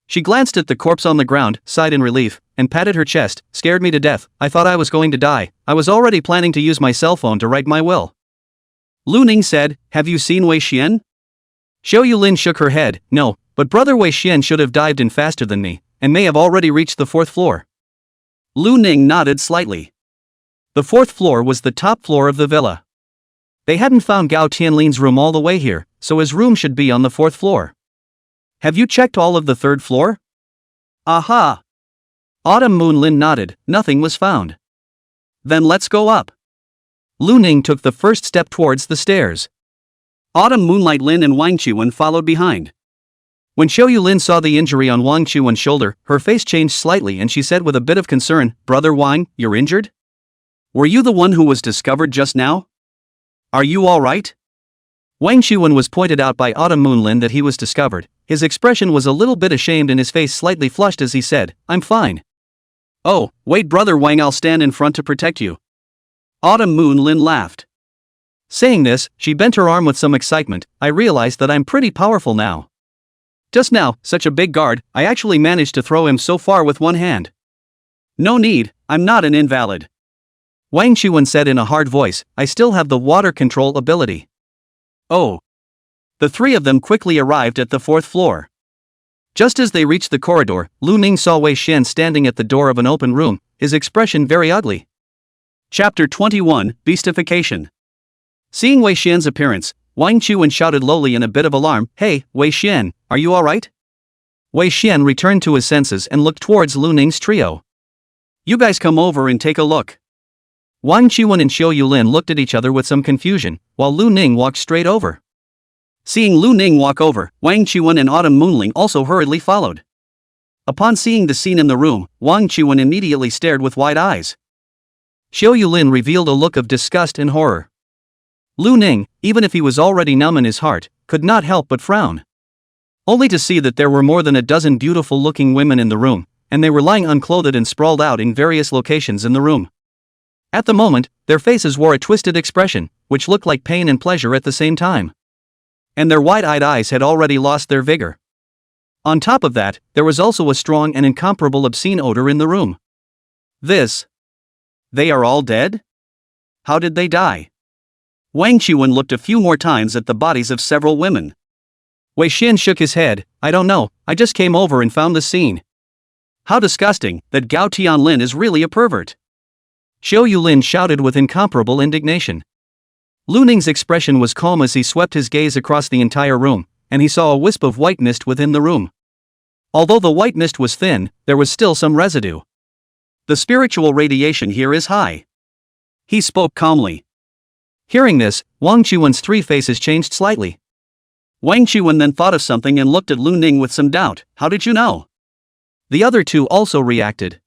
She glanced at the corpse on the ground, sighed in relief, and patted her chest. Scared me to death. I thought I was going to die. I was already planning to use my cell phone to write my will. Lu Ning said, Have you seen Wei Xian? Xiao Yulin shook her head. No, but Brother Wei Xian should have dived in faster than me, and may have already reached the 4th floor. Lu Ning nodded slightly. The 4th floor was the top floor of the villa. They hadn't found Gao Tian Lin's room all the way here, so his room should be on the 4th floor. Have you checked all of the 3rd floor? Aha! Autumn Moonlin nodded. Nothing was found. Then let's go up. Lu Ning took the first step towards the stairs. Autumn Moonlight Lin and Wang Chuan followed behind. When Xiao Yulin saw the injury on Wang Chuan's shoulder, her face changed slightly and she said with a bit of concern, Brother Wang, you're injured? Were you the one who was discovered just now? Are you all right? Wang Chuan was pointed out by Autumn Moonlin that he was discovered. His expression was a little bit ashamed and his face slightly flushed as he said, I'm fine. Oh, wait Brother Wang, I'll stand in front to protect you. Autumn Moonlin laughed. Saying this, she bent her arm with some excitement. I realized that I'm pretty powerful now. Just now, such a big guard, I actually managed to throw him so far with one hand. No need, I'm not an invalid. Wang Chuan said in a hard voice, I still have the water control ability. Oh. The 3 of them quickly arrived at the 4th floor. Just as they reached the corridor, Lu Ning saw Wei Xian standing at the door of an open room, his expression very ugly. Chapter 21, Beastification. Seeing Wei Xian's appearance, Wang Chuan shouted lowly in a bit of alarm, "Hey, Wei Xian, are you alright?" Wei Xian returned to his senses and looked towards Lu Ning's trio. "You guys come over and take a look." Wang Chuan and Xiao Yulin looked at each other with some confusion, while Lu Ning walked straight over. Seeing Lu Ning walk over, Wang Chuan and Autumn Moonling also hurriedly followed. Upon seeing the scene in the room, Wang Chuan immediately stared with wide eyes. Xiao Yulin revealed a look of disgust and horror. Lu Ning, even if he was already numb in his heart, could not help but frown. Only to see that there were more than a dozen beautiful-looking women in the room, and they were lying unclothed and sprawled out in various locations in the room. At the moment, their faces wore a twisted expression, which looked like pain and pleasure at the same time. And their wide-eyed eyes had already lost their vigor. On top of that, there was also a strong and incomparable obscene odor in the room. They are all dead? How did they die? Wang Chuan looked a few more times at the bodies of several women. Wei Xian shook his head, "I don't know, I just came over and found the scene." How disgusting, that Gao Tian Lin is really a pervert. Xiao Yulin shouted with incomparable indignation. Lu Ning's expression was calm as he swept his gaze across the entire room, and he saw a wisp of white mist within the room. Although the white mist was thin, there was still some residue. "The spiritual radiation here is high." He spoke calmly. Hearing this, Wang Chuan's three faces changed slightly. Wang Chuan then thought of something and looked at Lu Ning with some doubt. "How did you know?" The other two also reacted.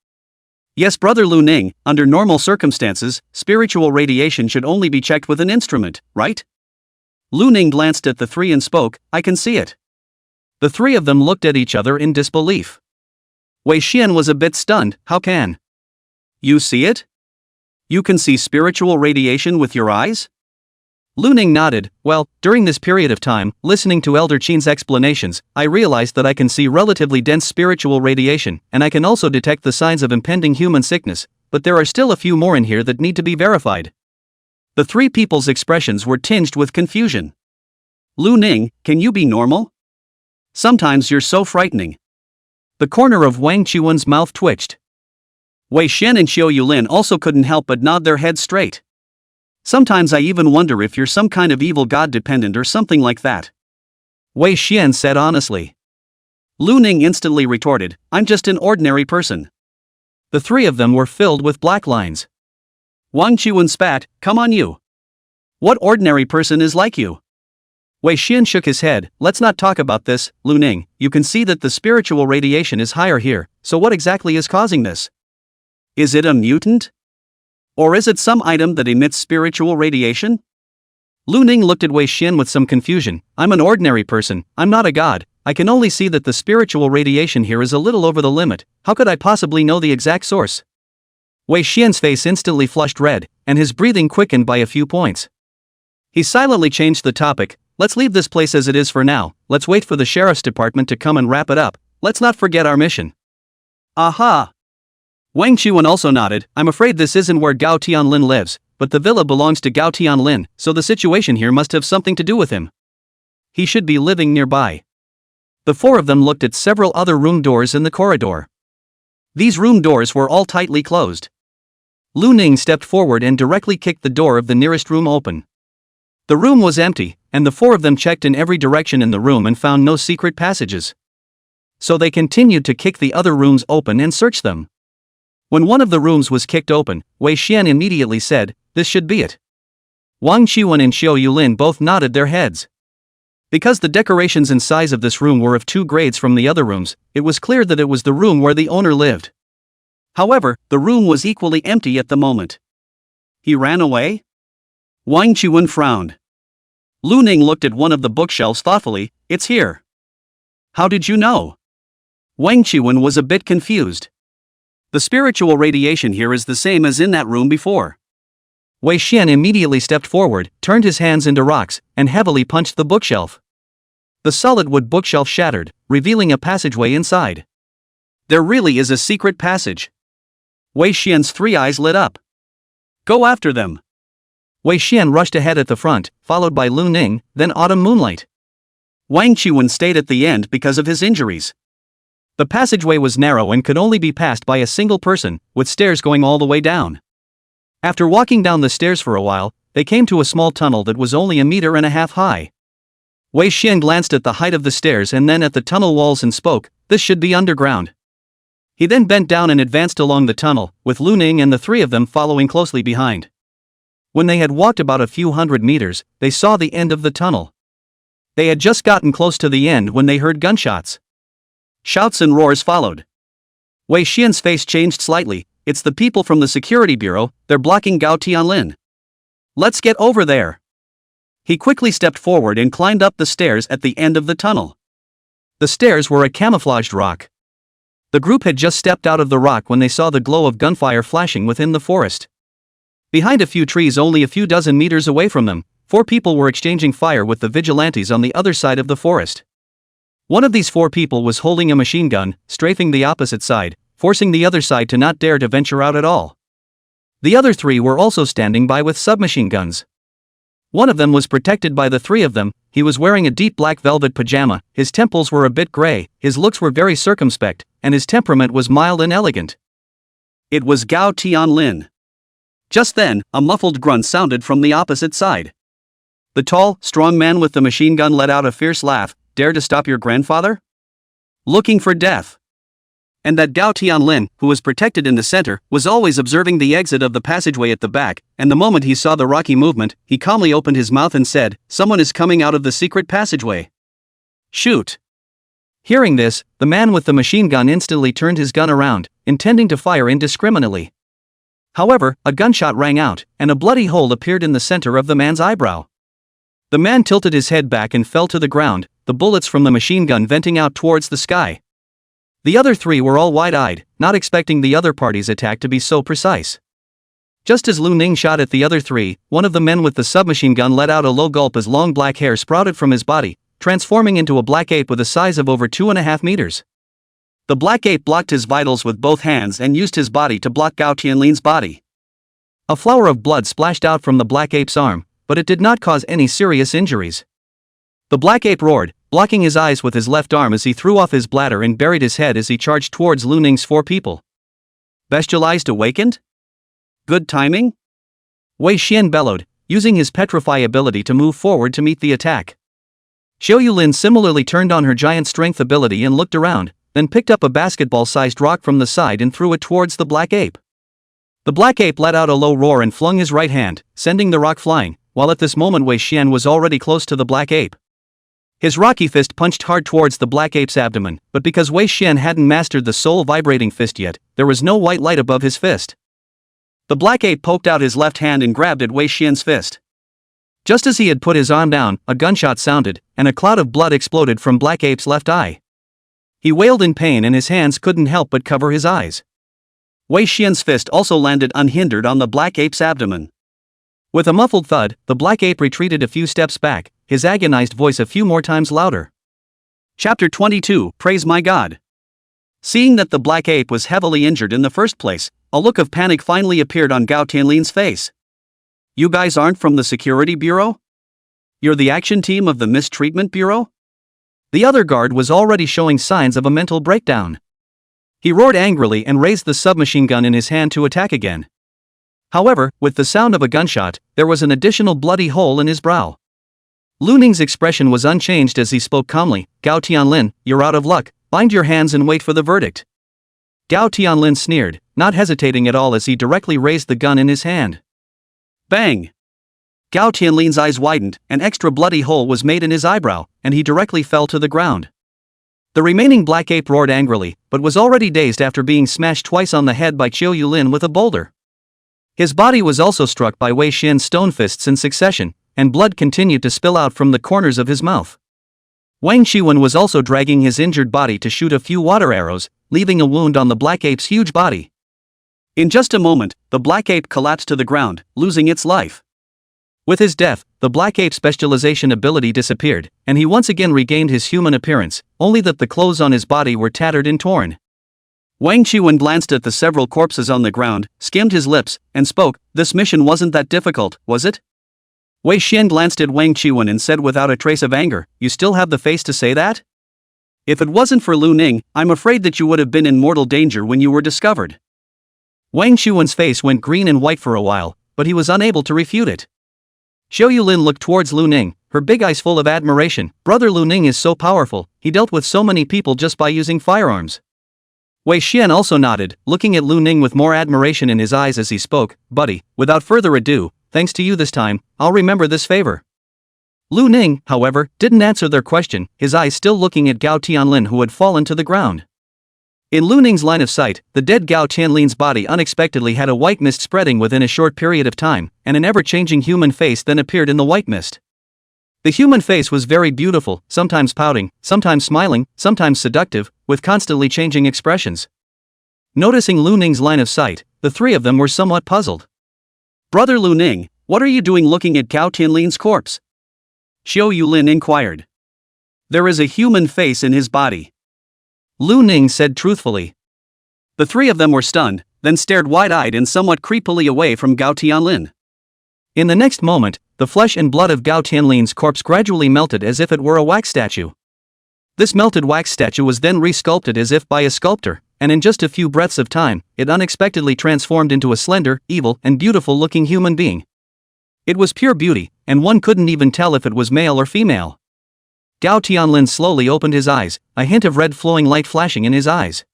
"Yes, brother Lu Ning, under normal circumstances, spiritual radiation should only be checked with an instrument, right?" Lu Ning glanced at the three and spoke, "I can see it." The three of them looked at each other in disbelief. Wei Xian was a bit stunned. "How can you see it? You can see spiritual radiation with your eyes?" Lu Ning nodded. "Well, during this period of time, listening to Elder Qin's explanations, I realized that I can see relatively dense spiritual radiation, and I can also detect the signs of impending human sickness, but there are still a few more in here that need to be verified." The three people's expressions were tinged with confusion. "Lu Ning, can you be normal? Sometimes you're so frightening." The corner of Wang Chuan's mouth twitched. Wei Xian and Xiao Yulin also couldn't help but nod their heads straight. "Sometimes I even wonder if you're some kind of evil god dependent or something like that," Wei Xian said honestly. Lu Ning instantly retorted, "I'm just an ordinary person." The three of them were filled with black lines. Wang Chuan spat, "Come on you. What ordinary person is like you?" Wei Xian shook his head, "Let's not talk about this, Lu Ning. You can see that the spiritual radiation is higher here, so what exactly is causing this? Is it a mutant? Or is it some item that emits spiritual radiation?" Lu Ning looked at Wei Xian with some confusion. "I'm an ordinary person, I'm not a god. I can only see that the spiritual radiation here is a little over the limit. How could I possibly know the exact source?" Wei Xian's face instantly flushed red, and his breathing quickened by a few points. He silently changed the topic. "Let's leave this place as it is for now. Let's wait for the sheriff's department to come and wrap it up. Let's not forget our mission." "Aha!" Wang Chuan also nodded. "I'm afraid this isn't where Gao Tian Lin lives, but the villa belongs to Gao Tian Lin, so the situation here must have something to do with him. He should be living nearby." The four of them looked at several other room doors in the corridor. These room doors were all tightly closed. Lu Ning stepped forward and directly kicked the door of the nearest room open. The room was empty, and the four of them checked in every direction in the room and found no secret passages. So they continued to kick the other rooms open and search them. When one of the rooms was kicked open, Wei Xian immediately said, "This should be it." Wang Chuan and Xiao Yulin both nodded their heads. Because the decorations and size of this room were of 2 grades from the other rooms, it was clear that it was the room where the owner lived. However, the room was equally empty at the moment. He ran away? Wang Chuan frowned. Lu Ning looked at one of the bookshelves thoughtfully. "It's here." "How did you know?" Wang Chuan was a bit confused. "The spiritual radiation here is the same as in that room before." Wei Xian immediately stepped forward, turned his hands into rocks, and heavily punched the bookshelf. The solid wood bookshelf shattered, revealing a passageway inside. There really is a secret passage. Wei Xian's 3 eyes lit up. "Go after them." Wei Xian rushed ahead at the front, followed by Lu Ning, then Autumn Moonlight. Wang Chuan stayed at the end because of his injuries. The passageway was narrow and could only be passed by a single person, with stairs going all the way down. After walking down the stairs for a while, they came to a small tunnel that was only 1.5 meters high. Wei Xian glanced at the height of the stairs and then at the tunnel walls and spoke, "This should be underground." He then bent down and advanced along the tunnel, with Lu Ning and the three of them following closely behind. When they had walked about a few hundred meters, they saw the end of the tunnel. They had just gotten close to the end when they heard gunshots. Shouts and roars followed. Wei Xian's face changed slightly. "It's the people from the security bureau, they're blocking Gao Tian Lin. Let's get over there." He quickly stepped forward and climbed up the stairs at the end of the tunnel. The stairs were a camouflaged rock. The group had just stepped out of the rock when they saw the glow of gunfire flashing within the forest. Behind a few trees only a few dozen meters away from them, 4 people were exchanging fire with the vigilantes on the other side of the forest. One of these 4 people was holding a machine gun, strafing the opposite side, forcing the other side to not dare to venture out at all. The other 3 were also standing by with submachine guns. One of them was protected by the 3 of them. He was wearing a deep black velvet pajama, his temples were a bit gray, his looks were very circumspect, and his temperament was mild and elegant. It was Gao Tian Lin. Just then, a muffled grunt sounded from the opposite side. The tall, strong man with the machine gun let out a fierce laugh. "Dare to stop your grandfather? Looking for death." And that Gao Tian Lin, who was protected in the center, was always observing the exit of the passageway at the back, and the moment he saw the rocky movement, he calmly opened his mouth and said, "Someone is coming out of the secret passageway. Shoot." Hearing this, the man with the machine gun instantly turned his gun around, intending to fire indiscriminately. However, a gunshot rang out, and a bloody hole appeared in the center of the man's eyebrow. The man tilted his head back and fell to the ground, the bullets from the machine gun venting out towards the sky. The other 3 were all wide-eyed, not expecting the other party's attack to be so precise. Just as Lu Ning shot at the other 3, one of the men with the submachine gun let out a low gulp as long black hair sprouted from his body, transforming into a black ape with a size of over 2.5 meters. The black ape blocked his vitals with both hands and used his body to block Gao Tianlin's body. A flower of blood splashed out from the black ape's arm, but it did not cause any serious injuries. The black ape roared, blocking his eyes with his left arm as he threw off his bladder and buried his head as he charged towards Lu Ning's 4 people. "Bestialized awakened? Good timing?" Wei Xian bellowed, using his petrify ability to move forward to meet the attack. Xiao Yulin similarly turned on her giant strength ability and looked around, then picked up a basketball-sized rock from the side and threw it towards the black ape. The black ape let out a low roar and flung his right hand, sending the rock flying, while at this moment Wei Xian was already close to the black ape. His rocky fist punched hard towards the black ape's abdomen, but because Wei Xian hadn't mastered the soul vibrating fist yet, there was no white light above his fist. The black ape poked out his left hand and grabbed at Wei Xian's fist. Just as he had put his arm down, a gunshot sounded, and a cloud of blood exploded from black ape's left eye. He wailed in pain and his hands couldn't help but cover his eyes. Wei Xian's fist also landed unhindered on the black ape's abdomen. With a muffled thud, the black ape retreated a few steps back, his agonized voice a few more times louder. Chapter 22, Praise My God. Seeing that the black ape was heavily injured in the first place, a look of panic finally appeared on Gao Tianlin's face. "You guys aren't from the security bureau? You're the action team of the mistreatment bureau?" The other guard was already showing signs of a mental breakdown. He roared angrily and raised the submachine gun in his hand to attack again. However, with the sound of a gunshot, there was an additional bloody hole in his brow. Lu Ning's expression was unchanged as he spoke calmly, "Gao Tian Lin, you're out of luck, bind your hands and wait for the verdict." Gao Tian Lin sneered, not hesitating at all as he directly raised the gun in his hand. Bang! Gao Tianlin's eyes widened, an extra bloody hole was made in his eyebrow, and he directly fell to the ground. The remaining black ape roared angrily, but was already dazed after being smashed twice on the head by Qiu Yulin with a boulder. His body was also struck by Wei Xian's stone fists in succession, and blood continued to spill out from the corners of his mouth. Wang Qiwen was also dragging his injured body to shoot a few water arrows, leaving a wound on the black ape's huge body. In just a moment, the black ape collapsed to the ground, losing its life. With his death, the black ape's specialization ability disappeared, and he once again regained his human appearance, only that the clothes on his body were tattered and torn. Wang Qiwen glanced at the several corpses on the ground, skimmed his lips, and spoke, "This mission wasn't that difficult, was it?" Wei Xian glanced at Wang Qiwen and said without a trace of anger, "You still have the face to say that? If it wasn't for Lu Ning, I'm afraid that you would have been in mortal danger when you were discovered." Wang Qiwen's face went green and white for a while, but he was unable to refute it. Xiao Yulin looked towards Lu Ning, her big eyes full of admiration. Brother Lu Ning is so powerful, he dealt with so many people just by using firearms. Wei Xian also nodded, looking at Lu Ning with more admiration in his eyes as he spoke. Buddy, without further ado, thanks to you this time, I'll remember this favor. Lu Ning, however, didn't answer their question, his eyes still looking at Gao Tian Lin who had fallen to the ground. In Lu Ning's line of sight, the dead Gao Tian Lin's body unexpectedly had a white mist spreading within a short period of time, and an ever-changing human face then appeared in the white mist. The human face was very beautiful, sometimes pouting, sometimes smiling, sometimes seductive, with constantly changing expressions. Noticing Lu Ning's line of sight, the three of them were somewhat puzzled. Brother Lu Ning, what are you doing looking at Gao Tian Lin's corpse? Xiao Yulin inquired. There is a human face in his body. Lu Ning said truthfully. The three of them were stunned, then stared wide-eyed and somewhat creepily away from Gao Tian Lin. In the next moment, the flesh and blood of Gao Tian Lin's corpse gradually melted as if it were a wax statue. This melted wax statue was then resculpted as if by a sculptor, and in just a few breaths of time, it unexpectedly transformed into a slender, evil, and beautiful-looking human being. It was pure beauty, and one couldn't even tell if it was male or female. Gao Tianlin slowly opened his eyes, a hint of red flowing light flashing in his eyes.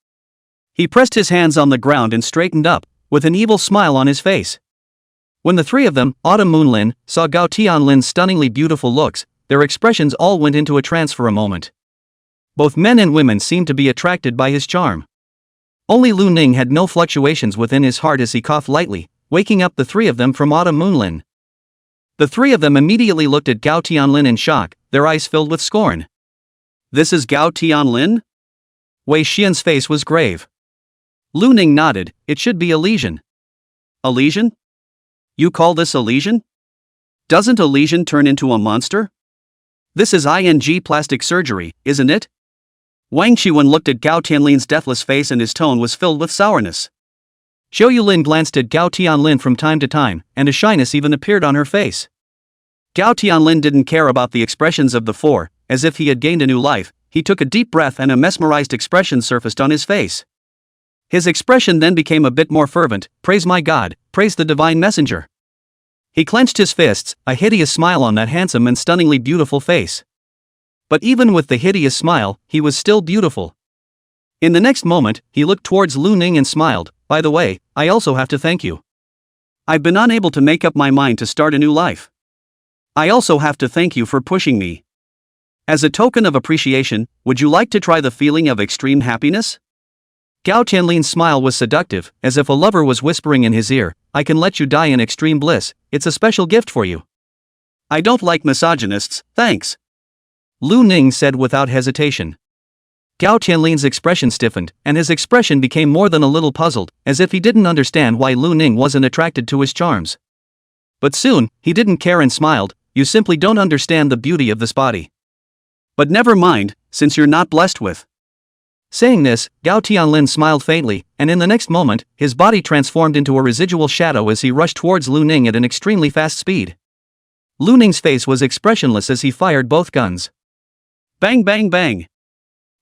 He pressed his hands on the ground and straightened up, with an evil smile on his face. When the three of them, Autumn Moonlin, saw Gao Tianlin's stunningly beautiful looks, their expressions all went into a trance for a moment. Both men and women seemed to be attracted by his charm. Only Lu Ning had no fluctuations within his heart as he coughed lightly, waking up the three of them from Autumn Moonlin. The three of them immediately looked at Gao Tianlin in shock, their eyes filled with scorn. This is Gao Tianlin? Wei Xian's face was grave. Lu Ning nodded, it should be a lesion. A lesion? You call this a lesion? Doesn't a lesion turn into a monster? This is plastic surgery, isn't it? Wang Qiwen looked at Gao Tianlin's deathless face and his tone was filled with sourness. Xiao Yulin glanced at Gao Tianlin from time to time, and a shyness even appeared on her face. Gao Tianlin didn't care about the expressions of the four, as if he had gained a new life. He took a deep breath and a mesmerized expression surfaced on his face. His expression then became a bit more fervent, praise my God, praise the divine messenger. He clenched his fists, a hideous smile on that handsome and stunningly beautiful face. But even with the hideous smile, he was still beautiful. In the next moment, he looked towards Lu Ning and smiled, by the way, I also have to thank you. I've been unable to make up my mind to start a new life. I also have to thank you for pushing me. As a token of appreciation, would you like to try the feeling of extreme happiness? Gao Tianlin's smile was seductive, as if a lover was whispering in his ear, I can let you die in extreme bliss, it's a special gift for you. I don't like misogynists, thanks. Lu Ning said without hesitation. Gao Tianlin's expression stiffened, and his expression became more than a little puzzled, as if he didn't understand why Lu Ning wasn't attracted to his charms. But soon, he didn't care and smiled, you simply don't understand the beauty of this body. But never mind, since you're not blessed with. Saying this, Gao Tianlin smiled faintly, and in the next moment, his body transformed into a residual shadow as he rushed towards Lu Ning at an extremely fast speed. Lu Ning's face was expressionless as he fired both guns. Bang bang bang!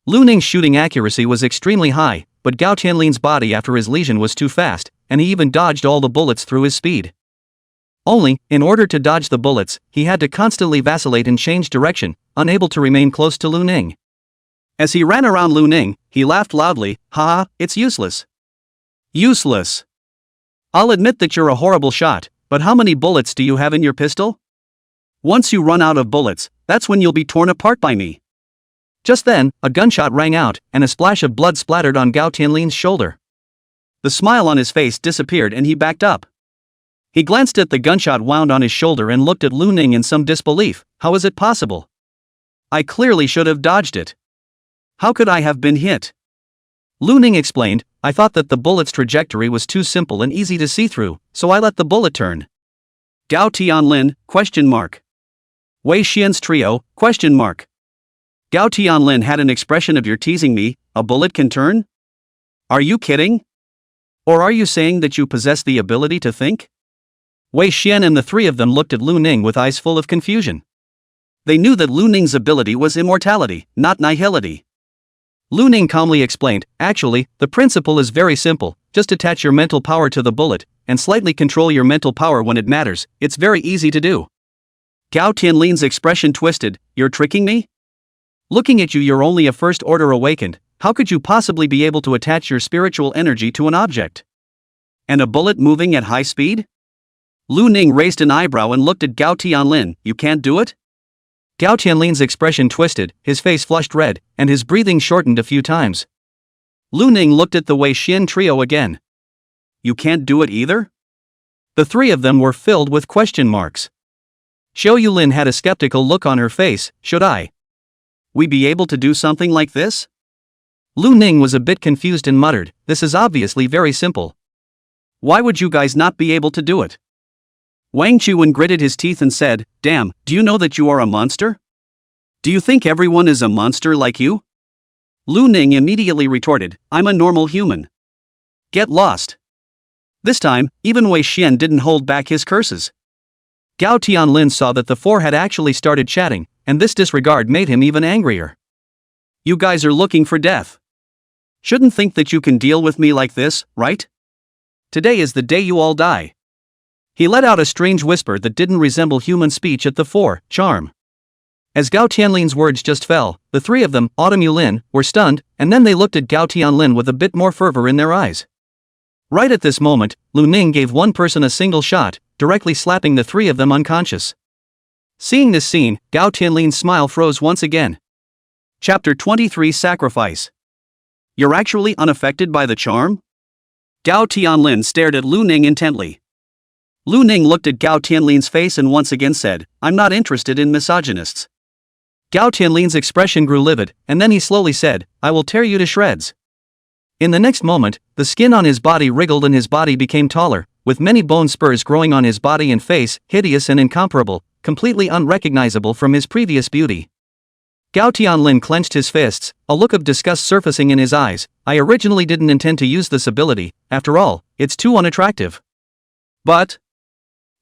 Lu Ning's shooting accuracy was extremely high, but Gao Tianlin's body after his lesion was too fast, and he even dodged all the bullets through his speed. Only, in order to dodge the bullets, he had to constantly vacillate and change direction, unable to remain close to Lu Ning. As he ran around Lu Ning, he laughed loudly, haha, it's useless. Useless. I'll admit that you're a horrible shot, but how many bullets do you have in your pistol? Once you run out of bullets, that's when you'll be torn apart by me. Just then, a gunshot rang out, and a splash of blood splattered on Gao Tianlin's shoulder. The smile on his face disappeared and he backed up. He glanced at the gunshot wound on his shoulder and looked at Lu Ning in some disbelief, how is it possible? I clearly should have dodged it. How could I have been hit? Lu Ning explained, I thought that the bullet's trajectory was too simple and easy to see through, so I let the bullet turn. Gao Tianlin, question mark. Wei Xian's trio, question mark. Gao Tianlin had an expression of you're teasing me, a bullet can turn? Are you kidding? Or are you saying that you possess the ability to think? Wei Xian and the three of them looked at Lu Ning with eyes full of confusion. They knew that Lu Ning's ability was immortality, not nihility. Lu Ning calmly explained, actually, the principle is very simple, just attach your mental power to the bullet, and slightly control your mental power when it matters, it's very easy to do. Gao Tian Lin's expression twisted. You're tricking me? Looking at you, you're only a first order awakened. How could you possibly be able to attach your spiritual energy to an object? And a bullet moving at high speed? Lu Ning raised an eyebrow and looked at Gao Tian Lin. You can't do it? Gao Tian Lin's expression twisted, his face flushed red, and his breathing shortened a few times. Lu Ning looked at the Wei Xian trio again. You can't do it either? The three of them were filled with question marks. Xiao Yulin had a skeptical look on her face. Should we be able to do something like this? Lu Ning was a bit confused and muttered, this is obviously very simple. Why would you guys not be able to do it? Wang Chuan gritted his teeth and said, damn, do you know that you are a monster? Do you think everyone is a monster like you? Lu Ning immediately retorted, I'm a normal human. Get lost. This time, even Wei Xian didn't hold back his curses. Gao Tian Lin saw that the four had actually started chatting, and this disregard made him even angrier. You guys are looking for death. Shouldn't think that you can deal with me like this, right? Today is the day you all die. He let out a strange whisper that didn't resemble human speech at the four, charm. As Gao Tianlin's words just fell, the three of them, Autumn Yulin, were stunned, and then they looked at Gao Tianlin with a bit more fervor in their eyes. Right at this moment, Lu Ning gave one person a single shot, directly slapping the three of them unconscious. Seeing this scene, Gao Tianlin's smile froze once again. Chapter 23 Sacrifice. You're actually unaffected by the charm? Gao Tianlin stared at Lu Ning intently. Lu Ning looked at Gao Tianlin's face and once again said, I'm not interested in misogynists. Gao Tianlin's expression grew livid, and then he slowly said, I will tear you to shreds. In the next moment, the skin on his body wriggled and his body became taller, with many bone spurs growing on his body and face, hideous and incomparable, completely unrecognizable from his previous beauty. Gao Tianlin clenched his fists, a look of disgust surfacing in his eyes. I originally didn't intend to use this ability, after all, it's too unattractive. But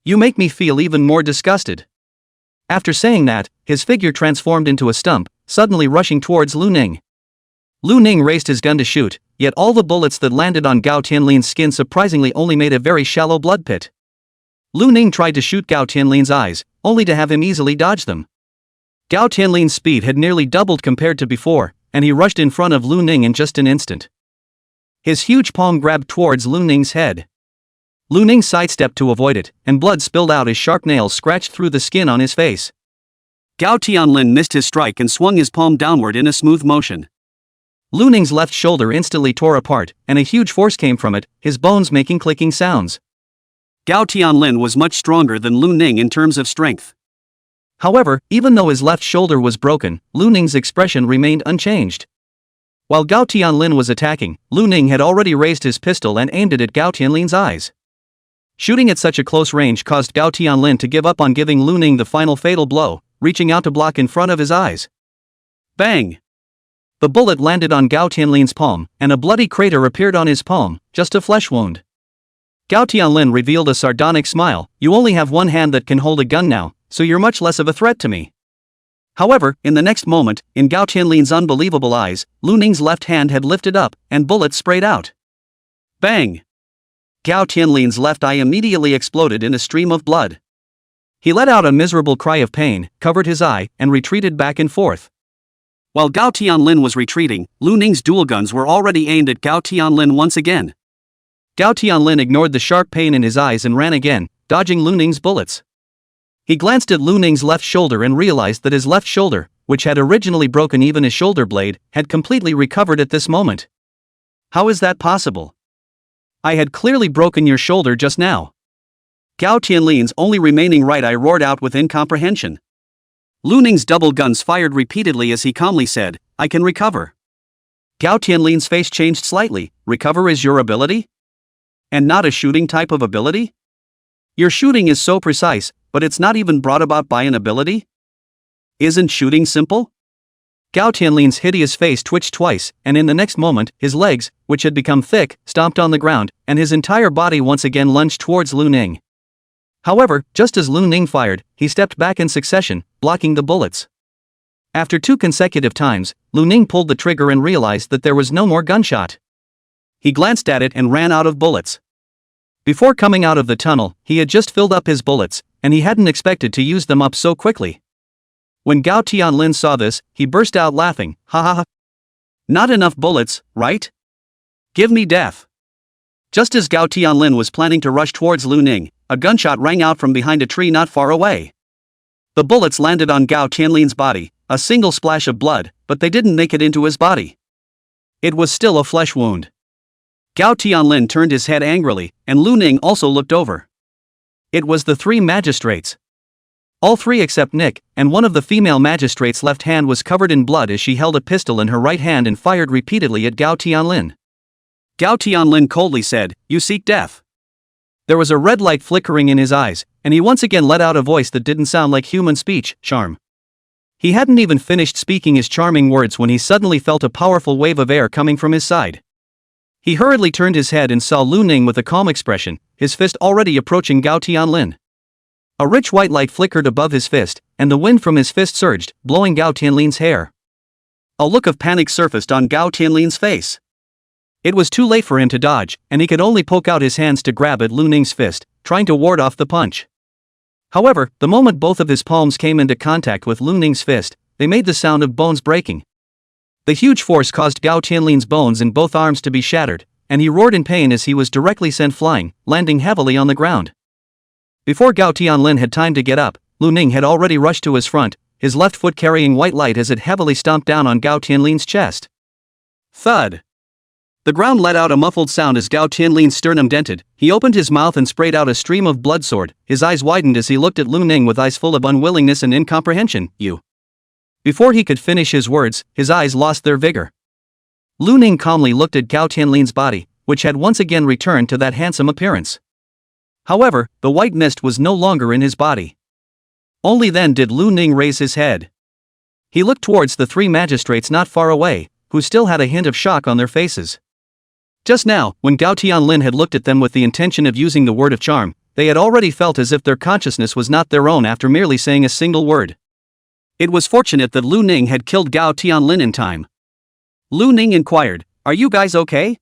you make me feel even more disgusted. After saying that, his figure transformed into a stump, suddenly rushing towards Lu Ning. Lu Ning raised his gun to shoot, yet all the bullets that landed on Gao Tianlin's skin surprisingly only made a very shallow blood pit. Lu Ning tried to shoot Gao Tianlin's eyes, only to have him easily dodge them. Gao Tianlin's speed had nearly doubled compared to before, and he rushed in front of Lu Ning in just an instant. His huge palm grabbed towards Lu Ning's head. Lu Ning sidestepped to avoid it, and blood spilled out as sharp nails scratched through the skin on his face. Gao Tianlin missed his strike and swung his palm downward in a smooth motion. Lu Ning's left shoulder instantly tore apart, and a huge force came from it, his bones making clicking sounds. Gao Tianlin was much stronger than Lu Ning in terms of strength. However, even though his left shoulder was broken, Lu Ning's expression remained unchanged. While Gao Tianlin was attacking, Lu Ning had already raised his pistol and aimed it at Gao Tianlin's eyes. Shooting at such a close range caused Gao Tianlin to give up on giving Lu Ning the final fatal blow, reaching out to block in front of his eyes. Bang! The bullet landed on Gao Tianlin's palm, and a bloody crater appeared on his palm, just a flesh wound. Gao Tianlin revealed a sardonic smile, you only have one hand that can hold a gun now, so you're much less of a threat to me. However, in the next moment, in Gao Tianlin's unbelievable eyes, Lu Ning's left hand had lifted up, and bullets sprayed out. Bang! Gao Tianlin's left eye immediately exploded in a stream of blood. He let out a miserable cry of pain, covered his eye, and retreated back and forth. While Gao Tianlin was retreating, Lu Ning's dual guns were already aimed at Gao Tianlin once again. Gao Tianlin ignored the sharp pain in his eyes and ran again, dodging Lu Ning's bullets. He glanced at Lu Ning's left shoulder and realized that his left shoulder, which had originally broken even his shoulder blade, had completely recovered at this moment. How is that possible? I had clearly broken your shoulder just now. Gao Tianlin's only remaining right eye roared out with incomprehension. Lu Ning's double guns fired repeatedly as he calmly said, I can recover. Gao Tianlin's face changed slightly. Recover is your ability? And not a shooting type of ability? Your shooting is so precise, but it's not even brought about by an ability? Isn't shooting simple? Gao Tianlin's hideous face twitched twice, and in the next moment, his legs, which had become thick, stomped on the ground, and his entire body once again lunged towards Lu Ning. However, just as Lu Ning fired, he stepped back in succession, blocking the bullets. After 2 consecutive times, Lu Ning pulled the trigger and realized that there was no more gunshot. He glanced at it and ran out of bullets. Before coming out of the tunnel, he had just filled up his bullets, and he hadn't expected to use them up so quickly. When Gao Tian Lin saw this, he burst out laughing, ha ha ha. Not enough bullets, right? Give me death. Just as Gao Tian Lin was planning to rush towards Lu Ning, a gunshot rang out from behind a tree not far away. The bullets landed on Gao Tian Lin's body, a single splash of blood, but they didn't make it into his body. It was still a flesh wound. Gao Tian Lin turned his head angrily, and Lu Ning also looked over. It was the three magistrates. All three except Nick, and one of the female magistrates' left hand was covered in blood as she held a pistol in her right hand and fired repeatedly at Gao Tian Lin. Gao Tian Lin coldly said, "You seek death." There was a red light flickering in his eyes, and he once again let out a voice that didn't sound like human speech, charm. He hadn't even finished speaking his charming words when he suddenly felt a powerful wave of air coming from his side. He hurriedly turned his head and saw Lu Ning with a calm expression, his fist already approaching Gao Tian Lin. A rich white light flickered above his fist, and the wind from his fist surged, blowing Gao Tian Lin's hair. A look of panic surfaced on Gao Tian Lin's face. It was too late for him to dodge, and he could only poke out his hands to grab at Lu Ning's fist, trying to ward off the punch. However, the moment both of his palms came into contact with Lu Ning's fist, they made the sound of bones breaking. The huge force caused Gao Tian Lin's bones in both arms to be shattered, and he roared in pain as he was directly sent flying, landing heavily on the ground. Before Gao Tian Lin had time to get up, Lu Ning had already rushed to his front, his left foot carrying white light as it heavily stomped down on Gao Tian Lin's chest. Thud! The ground let out a muffled sound as Gao Tian Lin's sternum dented. He opened his mouth and sprayed out a stream of blood. His eyes widened as he looked at Lu Ning with eyes full of unwillingness and incomprehension. "You." Before he could finish his words, his eyes lost their vigor. Lu Ning calmly looked at Gao Tian Lin's body, which had once again returned to that handsome appearance. However, the white mist was no longer in his body. Only then did Lu Ning raise his head. He looked towards the three magistrates not far away, who still had a hint of shock on their faces. Just now, when Gao Tian Lin had looked at them with the intention of using the word of charm, they had already felt as if their consciousness was not their own after merely saying a single word. It was fortunate that Lu Ning had killed Gao Tian Lin in time. Lu Ning inquired, "Are you guys okay?"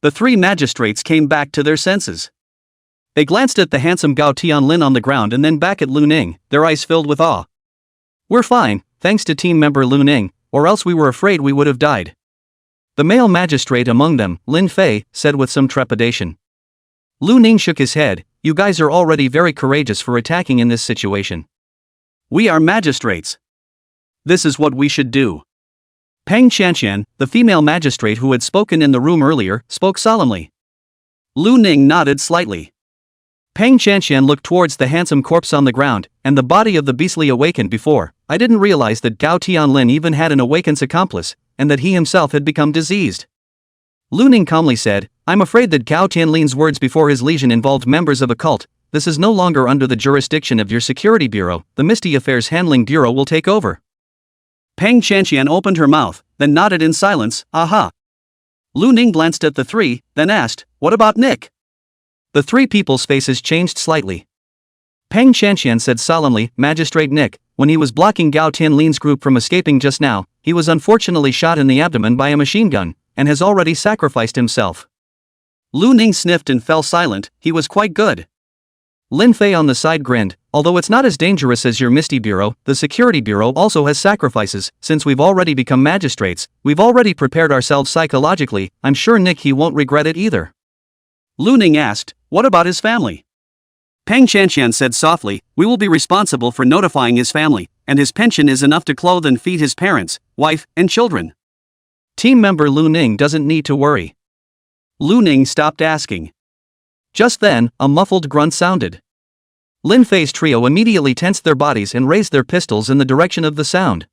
The three magistrates came back to their senses. They glanced at the handsome Gao Tian Lin on the ground and then back at Lu Ning, their eyes filled with awe. "We're fine, thanks to team member Lu Ning, or else we were afraid we would have died." The male magistrate among them, Lin Fei, said with some trepidation. Lu Ning shook his head, "You guys are already very courageous for attacking in this situation. We are magistrates. This is what we should do." Peng Qianqian, the female magistrate who had spoken in the room earlier, spoke solemnly. Lu Ning nodded slightly. Peng Qianqian looked towards the handsome corpse on the ground, and the body of the beastly awakened before. "I didn't realize that Gao Tian Lin even had an awakened accomplice, and that he himself had become diseased." Lu Ning calmly said, "I'm afraid that Gao Tian Lin's words before his lesion involved members of a cult. This is no longer under the jurisdiction of your security bureau. The Misty Affairs Handling Bureau will take over." Peng Qianqian opened her mouth, then nodded in silence, "Aha." Lu Ning glanced at the three, then asked, "What about Nick?" The three people's faces changed slightly. Peng Qianqian said solemnly, "Magistrate Nick, when he was blocking Gao Tian Lin's group from escaping just now, he was unfortunately shot in the abdomen by a machine gun, and has already sacrificed himself." Lu Ning sniffed and fell silent. He was quite good. Lin Fei on the side grinned, "Although it's not as dangerous as your Misty Bureau, the Security Bureau also has sacrifices. Since we've already become magistrates, we've already prepared ourselves psychologically. I'm sure Nick he won't regret it either." Lu Ning asked, "What about his family?" Peng Qianqian said softly, "We will be responsible for notifying his family, and his pension is enough to clothe and feed his parents, wife, and children. Team member Lu Ning doesn't need to worry." Lu Ning stopped asking. Just then, a muffled grunt sounded. Lin Fei's trio immediately tensed their bodies and raised their pistols in the direction of the sound.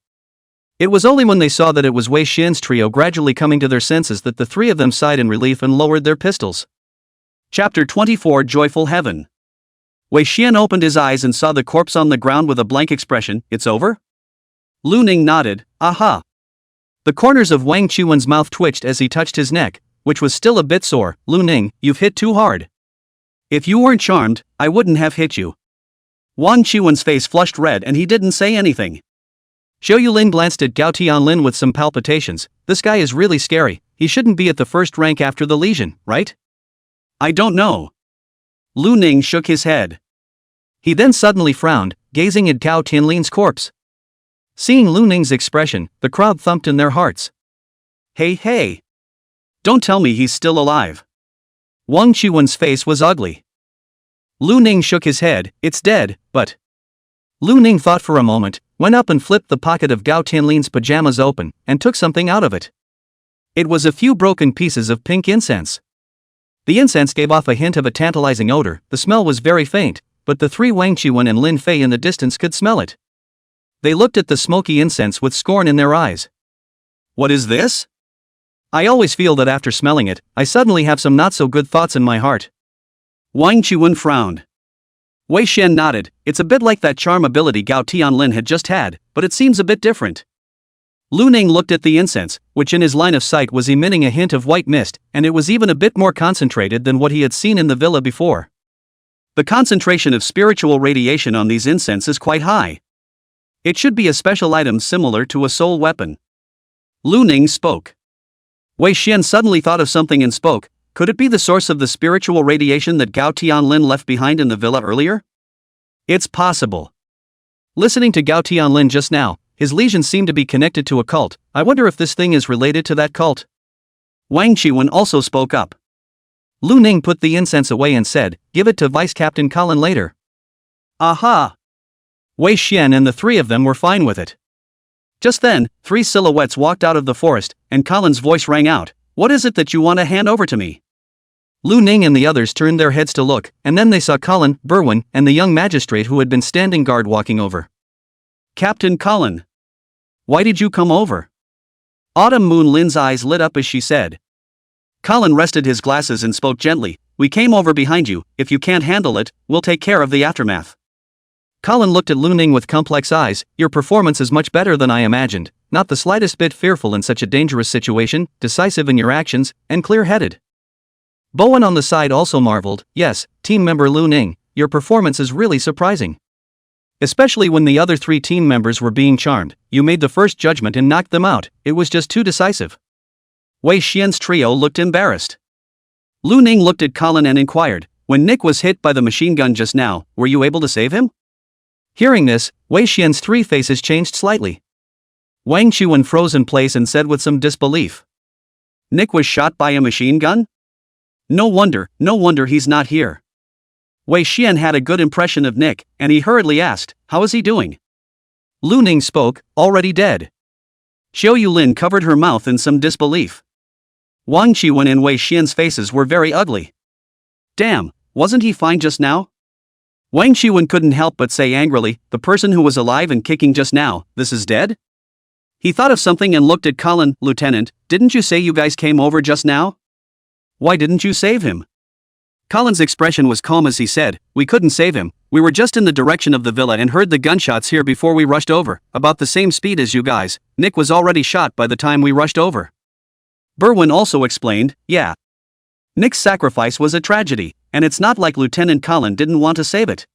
It was only when they saw that it was Wei Xian's trio gradually coming to their senses that the three of them sighed in relief and lowered their pistols. Chapter 24 Joyful Heaven. Wei Xian opened his eyes and saw the corpse on the ground with a blank expression. "It's over?" Lu Ning nodded, "Aha." The corners of Wang Chuan's mouth twitched as he touched his neck, which was still a bit sore. "Lu Ning, you've hit too hard. If you weren't charmed, I wouldn't have hit you." Wang Chuan's face flushed red and he didn't say anything. Xiao Yulin glanced at Gao Tian Lin with some palpitations. "This guy is really scary. He shouldn't be at the first rank after the lesion, right?" "I don't know." Lu Ning shook his head. He then suddenly frowned, gazing at Gao Tian Lin's corpse. Seeing Lu Ning's expression, the crowd thumped in their hearts. Hey! Don't tell me he's still alive. Wang Qiwen's face was ugly. Lu Ning shook his head, it's dead, but... Lu Ning thought for a moment, went up and flipped the pocket of Gao Tian Lin's pajamas open, and took something out of it. It was a few broken pieces of pink incense. The incense gave off a hint of a tantalizing odor, the smell was very faint, but the three Wang Qiwen and Lin Fei in the distance could smell it. They looked at the smoky incense with scorn in their eyes. What is this? I always feel that after smelling it, I suddenly have some not-so-good thoughts in my heart. Wang Qiwen frowned. Wei Xian nodded, it's a bit like that charm ability Gao Tian Lin had just had, but it seems a bit different. Lu Ning looked at the incense, which in his line of sight was emitting a hint of white mist, and it was even a bit more concentrated than what he had seen in the villa before. The concentration of spiritual radiation on these incense is quite high. It should be a special item similar to a soul weapon. Lu Ning spoke. Wei Xian suddenly thought of something and spoke, could it be the source of the spiritual radiation that Gao Tian Lin left behind in the villa earlier? It's possible. Listening to Gao Tian Lin just now, his lesions seem to be connected to a cult. I wonder if this thing is related to that cult. Wang Qiwen also spoke up. Lu Ning put the incense away and said, give it to Vice Captain Colin later. Aha! Wei Xian and the three of them were fine with it. Just then, three silhouettes walked out of the forest, and Colin's voice rang out, what is it that you want to hand over to me? Lu Ning and the others turned their heads to look, and then they saw Colin, Berwin, and the young magistrate who had been standing guard walking over. Captain Colin. Why did you come over? Autumn Moon Lin's eyes lit up as she said. Colin rested his glasses and spoke gently, we came over behind you, if you can't handle it, we'll take care of the aftermath. Colin looked at Lu Ning with complex eyes, your performance is much better than I imagined, not the slightest bit fearful in such a dangerous situation, decisive in your actions, and clear-headed. Bowen on the side also marveled, yes, team member Lu Ning, your performance is really surprising. Especially when the other three team members were being charmed, you made the first judgment and knocked them out, it was just too decisive. Wei Xian's trio looked embarrassed. Lu Ning looked at Colin and inquired, when Nick was hit by the machine gun just now, were you able to save him? Hearing this, Wei Xian's three faces changed slightly. Wang Qiwen froze in place and said with some disbelief. Nick was shot by a machine gun? No wonder he's not here. Wei Xian had a good impression of Nick, and he hurriedly asked, how is he doing? Lu Ning spoke, already dead. Xiao Yulin covered her mouth in some disbelief. Wang Qiwen and Wei Xian's faces were very ugly. Damn, wasn't he fine just now? Wang Qiwen couldn't help but say angrily, the person who was alive and kicking just now, this is dead? He thought of something and looked at Colin, Lieutenant, didn't you say you guys came over just now? Why didn't you save him? Colin's expression was calm as he said, we couldn't save him, we were just in the direction of the villa and heard the gunshots here before we rushed over, about the same speed as you guys, Nick was already shot by the time we rushed over. Berwin also explained, yeah. Nick's sacrifice was a tragedy, and it's not like Lieutenant Colin didn't want to save it.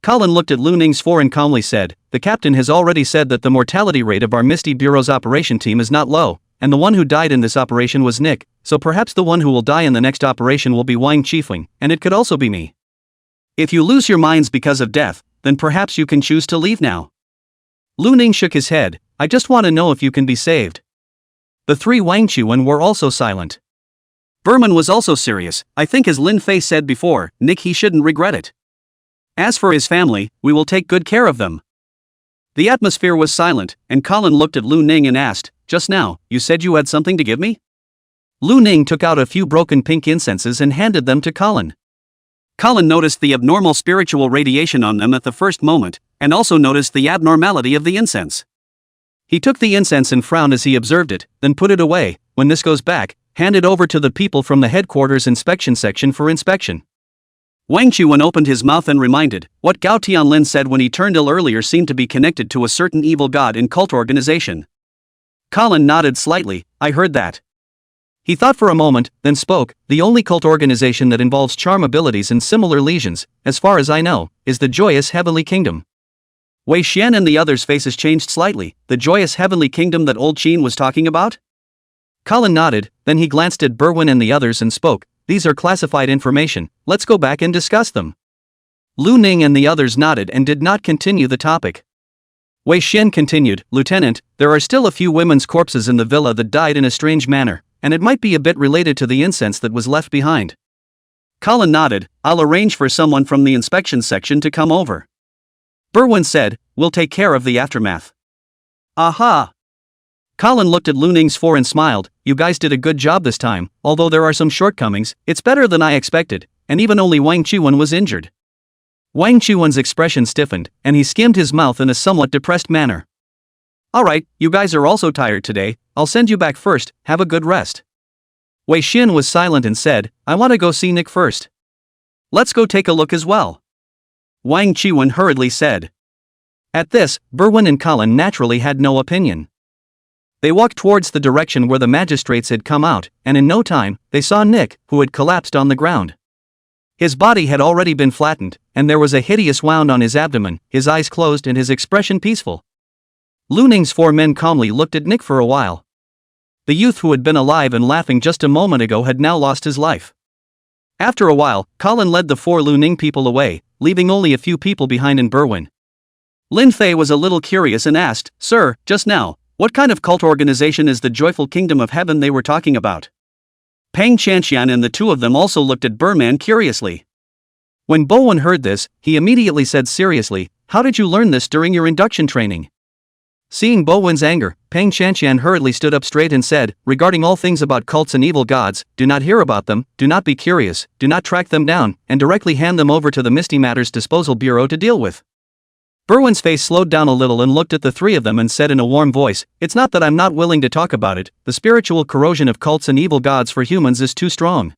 Colin looked at Lu Ning's four and calmly said, the captain has already said that the mortality rate of our Misty Bureau's operation team is not low, and the one who died in this operation was Nick, so perhaps the one who will die in the next operation will be Wang Qifeng, and it could also be me. If you lose your minds because of death, then perhaps you can choose to leave now. Lu Ning shook his head, I just want to know if you can be saved. The three Wang Qiwen were also silent. Berman was also serious, I think as Lin Fei said before, Nick he shouldn't regret it. As for his family, we will take good care of them. The atmosphere was silent, and Colin looked at Lu Ning and asked, just now, you said you had something to give me? Lu Ning took out a few broken pink incenses and handed them to Colin. Colin noticed the abnormal spiritual radiation on them at the first moment, and also noticed the abnormality of the incense. He took the incense and frowned as he observed it, then put it away, when this goes back, hand it over to the people from the headquarters inspection section for inspection. Wang Qiwen opened his mouth and reminded, what Gao Tian Lin said when he turned ill earlier seemed to be connected to a certain evil god in cult organization. Colin nodded slightly, I heard that. He thought for a moment, then spoke, the only cult organization that involves charm abilities and similar lesions, as far as I know, is the Joyous Heavenly Kingdom. Wei Xian and the others' faces changed slightly, the Joyous Heavenly Kingdom that old Qin was talking about? Colin nodded, then he glanced at Berwin and the others and spoke, these are classified information, let's go back and discuss them. Lu Ning and the others nodded and did not continue the topic. Wei Xian continued, Lieutenant, there are still a few women's corpses in the villa that died in a strange manner, and it might be a bit related to the incense that was left behind. Colin nodded, I'll arrange for someone from the inspection section to come over. Berwin said, we'll take care of the aftermath. Aha! Colin looked at Lu Ning's four and smiled, you guys did a good job this time, although there are some shortcomings, it's better than I expected, and even only Wang Qiwen was injured. Wang Qiwen's expression stiffened, and he skimmed his mouth in a somewhat depressed manner. Alright, you guys are also tired today, I'll send you back first, have a good rest. Wei Xian was silent and said, I want to go see Nick first. Let's go take a look as well. Wang Qiwen hurriedly said. At this, Berwin and Colin naturally had no opinion. They walked towards the direction where the magistrates had come out, and in no time, they saw Nick, who had collapsed on the ground. His body had already been flattened, and there was a hideous wound on his abdomen, his eyes closed and his expression peaceful. Lu Ning's four men calmly looked at Nick for a while. The youth who had been alive and laughing just a moment ago had now lost his life. After a while, Colin led the four Lu Ning people away, leaving only a few people behind in Berwin. Lin Fei was a little curious and asked, Sir, just now, what kind of cult organization is the Joyful Kingdom of Heaven they were talking about? Pang Chanxian and the two of them also looked at Berman curiously. When Bowen heard this, he immediately said seriously, How did you learn this during your induction training? Seeing Bowen's anger, Pang Chanxian hurriedly stood up straight and said, Regarding all things about cults and evil gods, do not hear about them, do not be curious, do not track them down, and directly hand them over to the Misty Matters Disposal Bureau to deal with. Berwin's face slowed down a little and looked at the three of them and said in a warm voice, It's not that I'm not willing to talk about it, the spiritual corrosion of cults and evil gods for humans is too strong.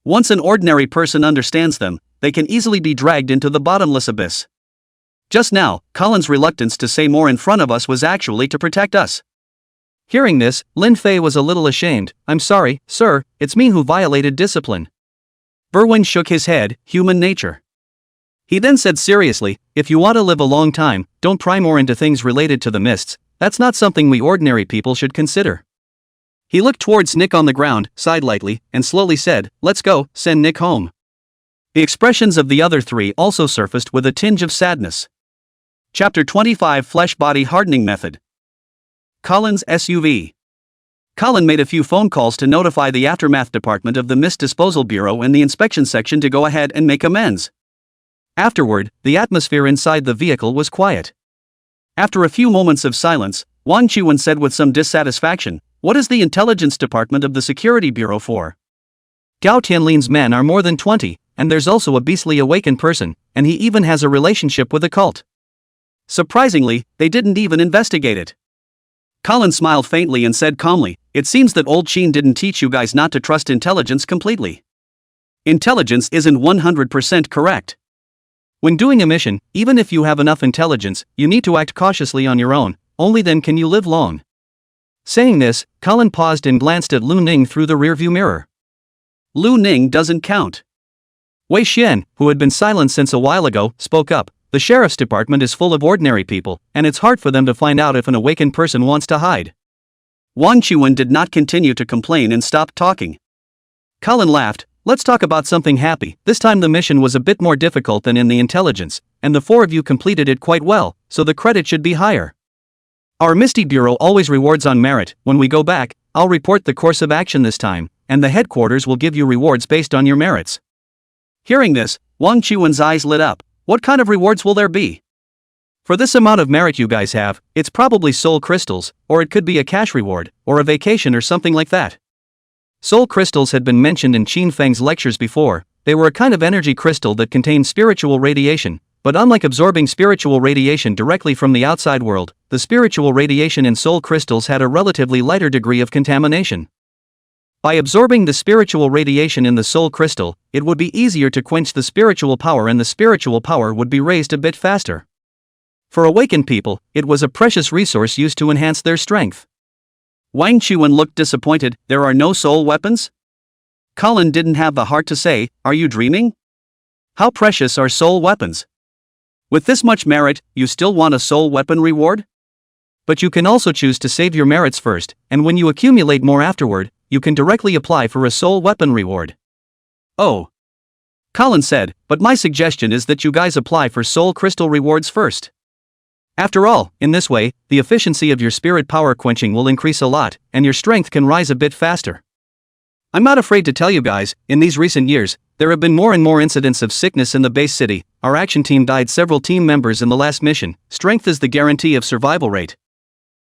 Once an ordinary person understands them, they can easily be dragged into the bottomless abyss. Just now, Colin's reluctance to say more in front of us was actually to protect us. Hearing this, Lin Fei was a little ashamed, I'm sorry, sir, it's me who violated discipline. Berwin shook his head, human nature. He then said seriously, if you want to live a long time, don't pry more into things related to the mists, that's not something we ordinary people should consider. He looked towards Nick on the ground, sighed lightly, and slowly said, let's go, send Nick home. The expressions of the other three also surfaced with a tinge of sadness. Chapter 25 Flesh Body Hardening Method. Colin's SUV. Colin made a few phone calls to notify the Aftermath Department of the Mist Disposal Bureau and the inspection section to go ahead and make amends. Afterward, the atmosphere inside the vehicle was quiet. After a few moments of silence, Wang Qiwen said with some dissatisfaction, What is the intelligence department of the Security Bureau for? Gao Tian Lin's men are more than 20, and there's also a beastly awakened person, and he even has a relationship with a cult. Surprisingly, they didn't even investigate it. Colin smiled faintly and said calmly, It seems that old Qin didn't teach you guys not to trust intelligence completely. Intelligence isn't 100% correct. When doing a mission, even if you have enough intelligence, you need to act cautiously on your own, only then can you live long. Saying this, Colin paused and glanced at Lu Ning through the rearview mirror. Lu Ning doesn't count. Wei Xian, who had been silent since a while ago, spoke up, the sheriff's department is full of ordinary people, and it's hard for them to find out if an awakened person wants to hide. Wang Qiwen did not continue to complain and stopped talking. Colin laughed, Let's talk about something happy. This time the mission was a bit more difficult than in the intelligence, and the four of you completed it quite well, so the credit should be higher. Our Misty Bureau always rewards on merit. When we go back, I'll report the course of action this time, and the headquarters will give you rewards based on your merits. Hearing this, Wang Qiwen's eyes lit up. What kind of rewards will there be? For this amount of merit you guys have, it's probably soul crystals, or it could be a cash reward, or a vacation or something like that. Soul crystals had been mentioned in Qin Feng's lectures before. They were a kind of energy crystal that contained spiritual radiation, but unlike absorbing spiritual radiation directly from the outside world, the spiritual radiation in soul crystals had a relatively lighter degree of contamination. By absorbing the spiritual radiation in the soul crystal, it would be easier to quench the spiritual power and the spiritual power would be raised a bit faster. For awakened people, it was a precious resource used to enhance their strength. Wang Qiwen looked disappointed, there are no soul weapons? Colin didn't have the heart to say, are you dreaming? How precious are soul weapons? With this much merit, you still want a soul weapon reward? But you can also choose to save your merits first, and when you accumulate more afterward, you can directly apply for a soul weapon reward. Oh. Colin said, but my suggestion is that you guys apply for soul crystal rewards first. After all, in this way, the efficiency of your spirit power quenching will increase a lot, and your strength can rise a bit faster. I'm not afraid to tell you guys, in these recent years, there have been more and more incidents of sickness in the base city. Our action team died several team members in the last mission. Strength is the guarantee of survival rate.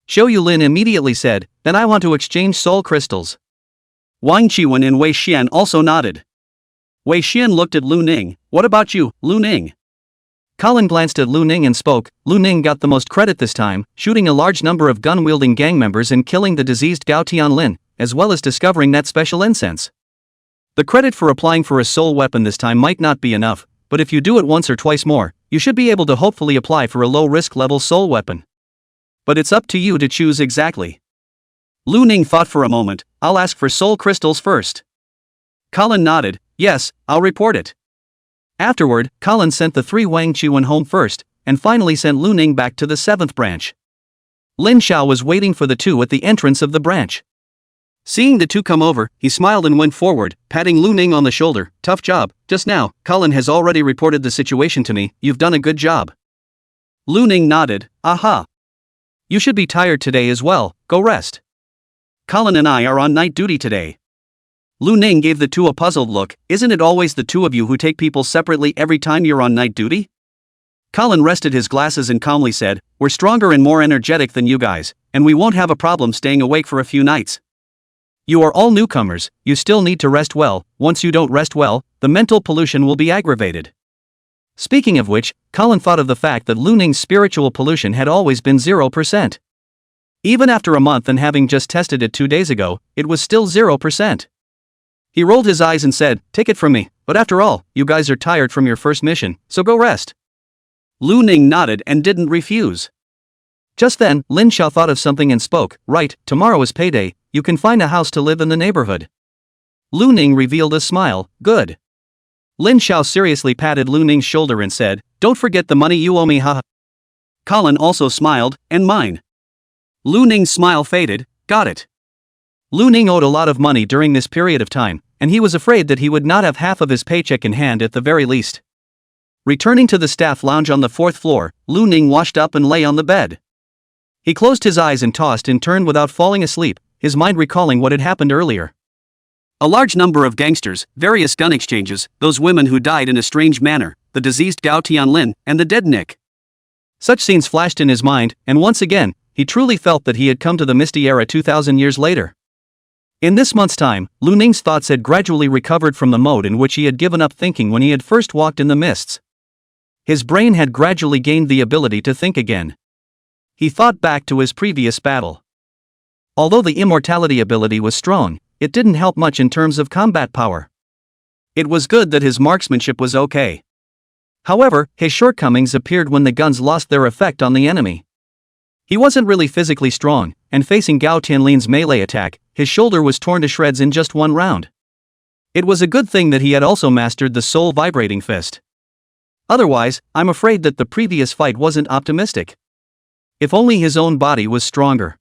Xiu Lin immediately said, then I want to exchange soul crystals. Wang Qiwen and Wei Xian also nodded. Wei Xian looked at Lu Ning. What about you, Lu Ning? Colin glanced at Lu Ning and spoke. Lu Ning got the most credit this time, shooting a large number of gun-wielding gang members and killing the diseased Gao Tian Lin, as well as discovering that special incense. The credit for applying for a soul weapon this time might not be enough, but if you do it once or twice more, you should be able to hopefully apply for a low-risk level soul weapon. But it's up to you to choose exactly. Lu Ning thought for a moment. I'll ask for soul crystals first. Colin nodded. Yes, I'll report it. Afterward, Colin sent the 3 Wang Qiwen home first, and finally sent Lu Ning back to the 7th branch. Lin Xiao was waiting for the 2 at the entrance of the branch. Seeing the 2 come over, he smiled and went forward, patting Lu Ning on the shoulder. Tough job. Just now, Colin has already reported the situation to me. You've done a good job. Lu Ning nodded. Aha. You should be tired today as well. Go rest. Colin and I are on night duty today. Lu Ning gave the 2 a puzzled look. Isn't it always the 2 of you who take people separately every time you're on night duty? Colin rested his glasses and calmly said, we're stronger and more energetic than you guys, and we won't have a problem staying awake for a few nights. You are all newcomers, you still need to rest well. Once you don't rest well, the mental pollution will be aggravated. Speaking of which, Colin thought of the fact that Lu Ning's spiritual pollution had always been 0%. Even after a month and having just tested it 2 days ago, it was still 0%. He rolled his eyes and said, take it from me, but after all, you guys are tired from your first mission, so go rest. Lu Ning nodded and didn't refuse. Just then, Lin Xiao thought of something and spoke. Right, tomorrow is payday, you can find a house to live in the neighborhood. Lu Ning revealed a smile. Good. Lin Xiao seriously patted Lu Ning's shoulder and said, don't forget the money you owe me, haha. Colin also smiled, and mine. Lu Ning's smile faded. Got it. Lu Ning owed a lot of money during this period of time, and he was afraid that he would not have half of his paycheck in hand at the very least. Returning to the staff lounge on the 4th floor, Lu Ning washed up and lay on the bed. He closed his eyes and tossed and turned without falling asleep, his mind recalling what had happened earlier. A large number of gangsters, various gun exchanges, those women who died in a strange manner, the diseased Gao Tian Lin, and the dead Nick. Such scenes flashed in his mind, and once again, he truly felt that he had come to the misty era 2,000 years later. In this month's time, Lu Ning's thoughts had gradually recovered from the mode in which he had given up thinking when he had first walked in the mists. His brain had gradually gained the ability to think again. He thought back to his previous battle. Although the immortality ability was strong, it didn't help much in terms of combat power. It was good that his marksmanship was okay. However, his shortcomings appeared when the guns lost their effect on the enemy. He wasn't really physically strong, and facing Gao Tian Lin's melee attack, his shoulder was torn to shreds in just 1 round. It was a good thing that he had also mastered the soul vibrating fist. Otherwise, I'm afraid that the previous fight wasn't optimistic. If only his own body was stronger.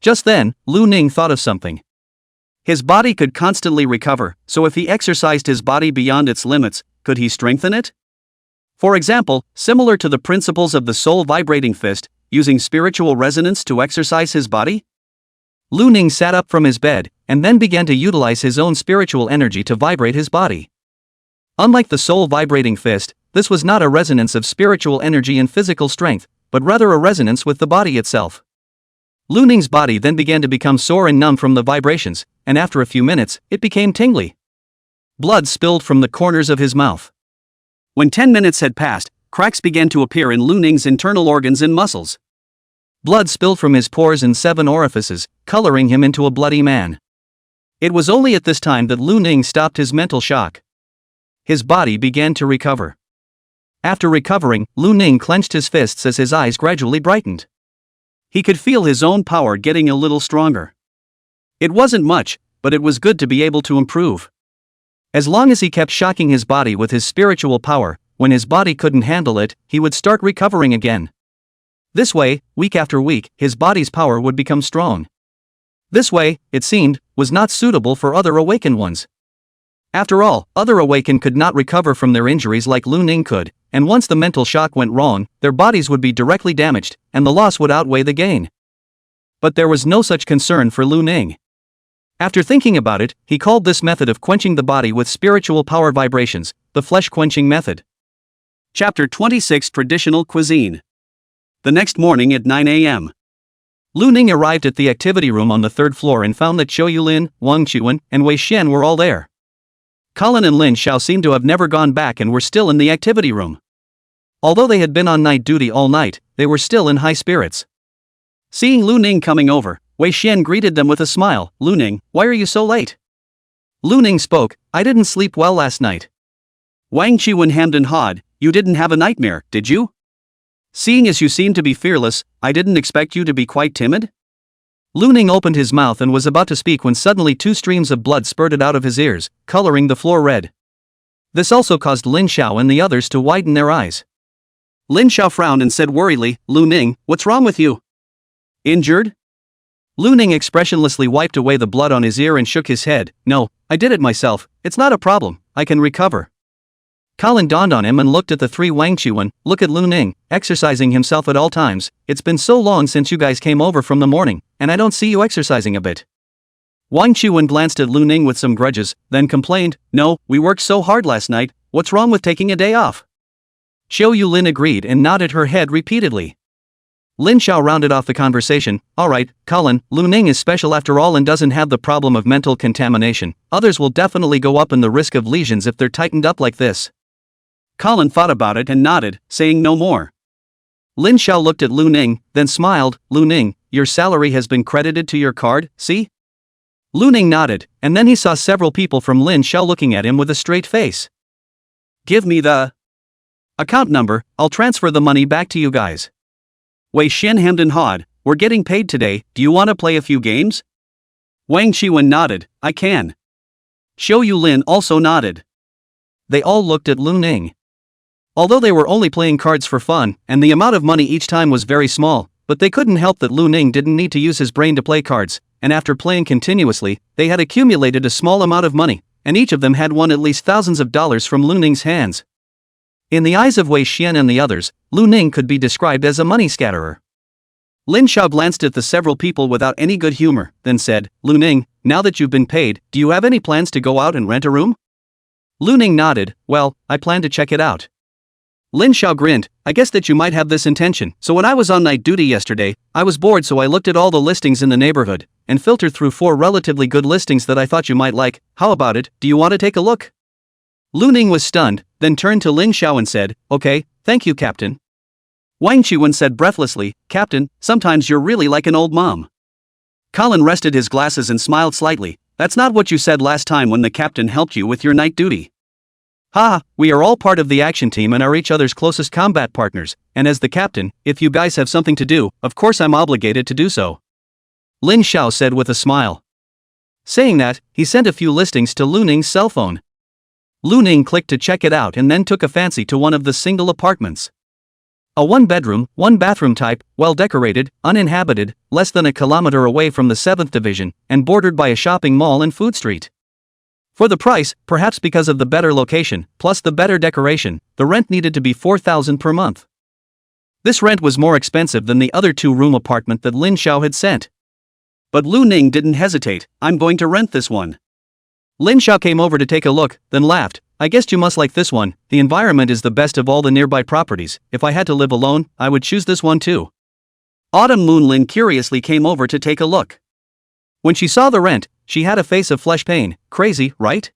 Just then, Lu Ning thought of something. His body could constantly recover, so if he exercised his body beyond its limits, could he strengthen it? For example, similar to the principles of the soul vibrating fist, using spiritual resonance to exercise his body? Lu Ning sat up from his bed, and then began to utilize his own spiritual energy to vibrate his body. Unlike the soul vibrating fist, this was not a resonance of spiritual energy and physical strength, but rather a resonance with the body itself. Lu Ning's body then began to become sore and numb from the vibrations, and after a few minutes, it became tingly. Blood spilled from the corners of his mouth. When 10 minutes had passed, cracks began to appear in Lu Ning's internal organs and muscles. Blood spilled from his pores in 7 orifices, coloring him into a bloody man. It was only at this time that Lu Ning stopped his mental shock. His body began to recover. After recovering, Lu Ning clenched his fists as his eyes gradually brightened. He could feel his own power getting a little stronger. It wasn't much, but it was good to be able to improve. As long as he kept shocking his body with his spiritual power, when his body couldn't handle it, he would start recovering again. This way, week after week, his body's power would become strong. This way, it seemed, was not suitable for other awakened ones. After all, other awakened could not recover from their injuries like Lu Ning could, and once the mental shock went wrong, their bodies would be directly damaged, and the loss would outweigh the gain. But there was no such concern for Lu Ning. After thinking about it, he called this method of quenching the body with spiritual power vibrations, the flesh-quenching method. Chapter 26 Traditional Cuisine. The next morning at 9 a.m. Lu Ning arrived at the activity room on the third floor and found that Zhou Yulin, Wang Qiwen, and Wei Xian were all there. Colin and Lin Xiao seemed to have never gone back and were still in the activity room. Although they had been on night duty all night, they were still in high spirits. Seeing Lu Ning coming over, Wei Xian greeted them with a smile. "Lu Ning, why are you so late?" Lu Ning spoke, "I didn't sleep well last night." Wang Qiwen hemmed and hawed, "You didn't have a nightmare, did you? Seeing as you seem to be fearless, I didn't expect you to be quite timid?" Lu Ning opened his mouth and was about to speak when suddenly 2 streams of blood spurted out of his ears, coloring the floor red. This also caused Lin Xiao and the others to widen their eyes. Lin Xiao frowned and said worriedly, "Lu Ning, what's wrong with you? Injured?" Lu Ning expressionlessly wiped away the blood on his ear and shook his head. "No, I did it myself, it's not a problem, I can recover." Colin dawned on him and looked at the 3 Wang Qiwen. "Look at Lu Ning, exercising himself at all times. It's been so long since you guys came over from the morning, and I don't see you exercising a bit." Wang Qiwen glanced at Lu Ning with some grudges, then complained, "No, we worked so hard last night, what's wrong with taking a day off?" Zhou Yulin agreed and nodded her head repeatedly. Lin Xiao rounded off the conversation. "Alright, Colin, Lu Ning is special after all and doesn't have the problem of mental contamination. Others will definitely go up in the risk of lesions if they're tightened up like this." Colin thought about it and nodded, saying no more. Lin Xiao looked at Lu Ning, then smiled. "Lu Ning, your salary has been credited to your card, see?" Lu Ning nodded, and then he saw several people from Lin Xiao looking at him with a straight face. "Give me the account number, I'll transfer the money back to you guys." Wei Xian hemmed and hawed, "We're getting paid today, do you want to play a few games?" Wang Qiwen nodded, "I can." Zhou Yulin also nodded. They all looked at Lu Ning. Although they were only playing cards for fun, and the amount of money each time was very small, but they couldn't help that Lu Ning didn't need to use his brain to play cards, and after playing continuously, they had accumulated a small amount of money, and each of them had won at least thousands of dollars from Lu Ning's hands. In the eyes of Wei Xian and the others, Lu Ning could be described as a money scatterer. Lin Xiao glanced at the several people without any good humor, then said, "Lu Ning, now that you've been paid, do you have any plans to go out and rent a room?" Lu Ning nodded, "Well, I plan to check it out." Lin Xiao grinned, "I guess that you might have this intention. So when I was on night duty yesterday, I was bored, so I looked at all the listings in the neighborhood, and filtered through 4 relatively good listings that I thought you might like. How about it, do you want to take a look?" Lu Ning was stunned, then turned to Lin Xiao and said, "Okay, thank you, Captain." Wang Qiwen said breathlessly, "Captain, sometimes you're really like an old mom." Colin rested his glasses and smiled slightly. "That's not what you said last time when the captain helped you with your night duty." "Ha, we are all part of the action team and are each other's closest combat partners, and as the captain, if you guys have something to do, of course I'm obligated to do so," Lin Xiao said with a smile. Saying that, he sent a few listings to Lu Ning's cell phone. Lu Ning clicked to check it out and then took a fancy to one of the single apartments. A 1-bedroom, 1-bathroom type, well-decorated, uninhabited, less than a kilometer away from the 7th Division, and bordered by a shopping mall and food street. For the price, perhaps because of the better location, plus the better decoration, the rent needed to be 4,000 per month. This rent was more expensive than the other 2-room apartment that Lin Xiao had sent. But Lu Ning didn't hesitate. "I'm going to rent this one." Lin Xiao came over to take a look, then laughed. "I guess you must like this one. The environment is the best of all the nearby properties. If I had to live alone, I would choose this one too." Autumn Moon Lin curiously came over to take a look. When she saw the rent, she had a face of flesh pain. "Crazy, right?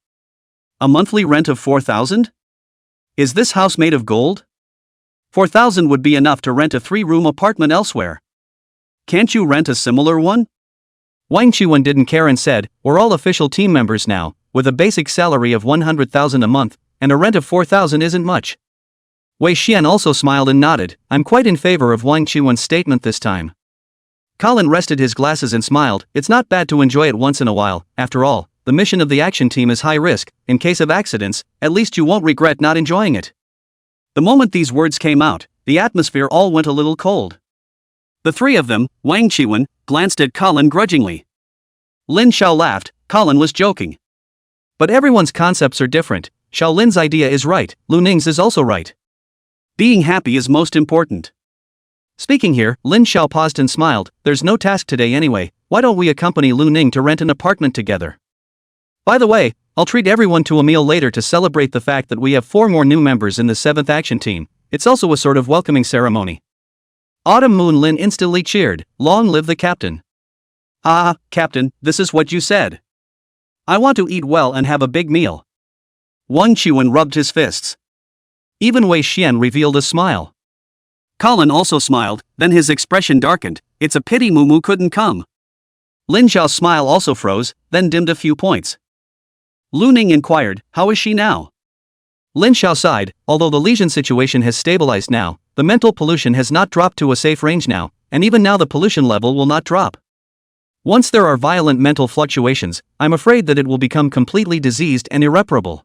A monthly rent of 4,000? Is this house made of gold? 4,000 would be enough to rent a 3-room apartment elsewhere. Can't you rent a similar one?" Wang Qiwen didn't care and said, "We're all official team members now, with a basic salary of 100,000 a month, and a rent of 4,000 isn't much." Wei Xian also smiled and nodded. "I'm quite in favor of Wang Qiwen's statement this time." Colin rested his glasses and smiled. "It's not bad to enjoy it once in a while. After all, the mission of the action team is high risk. In case of accidents, at least you won't regret not enjoying it." The moment these words came out, the atmosphere all went a little cold. The 3 of them, Wang Qiwen, glanced at Colin grudgingly. Lin Xiao laughed. Colin was joking. But everyone's concepts are different. Xiao Lin's idea is right, Lu Ning's is also right. Being happy is most important. Speaking here, Lin Xiao paused and smiled. There's no task today anyway, why don't we accompany Lu Ning to rent an apartment together? By the way, I'll treat everyone to a meal later to celebrate the fact that we have 4 more new members in the 7th action team. It's also a sort of welcoming ceremony. Autumn Moon Lin instantly cheered, long live the captain. Ah, Captain, this is what you said. I want to eat well and have a big meal. Wang Chuan rubbed his fists. Even Wei Xian revealed a smile. Colin also smiled, then his expression darkened. It's a pity Mumu couldn't come. Lin Xiao's smile also froze, then dimmed a few points. Lu Ning inquired, how is she now? Lin Xiao sighed, although the lesion situation has stabilized now, the mental pollution has not dropped to a safe range now, and even now the pollution level will not drop. Once there are violent mental fluctuations, I'm afraid that it will become completely diseased and irreparable.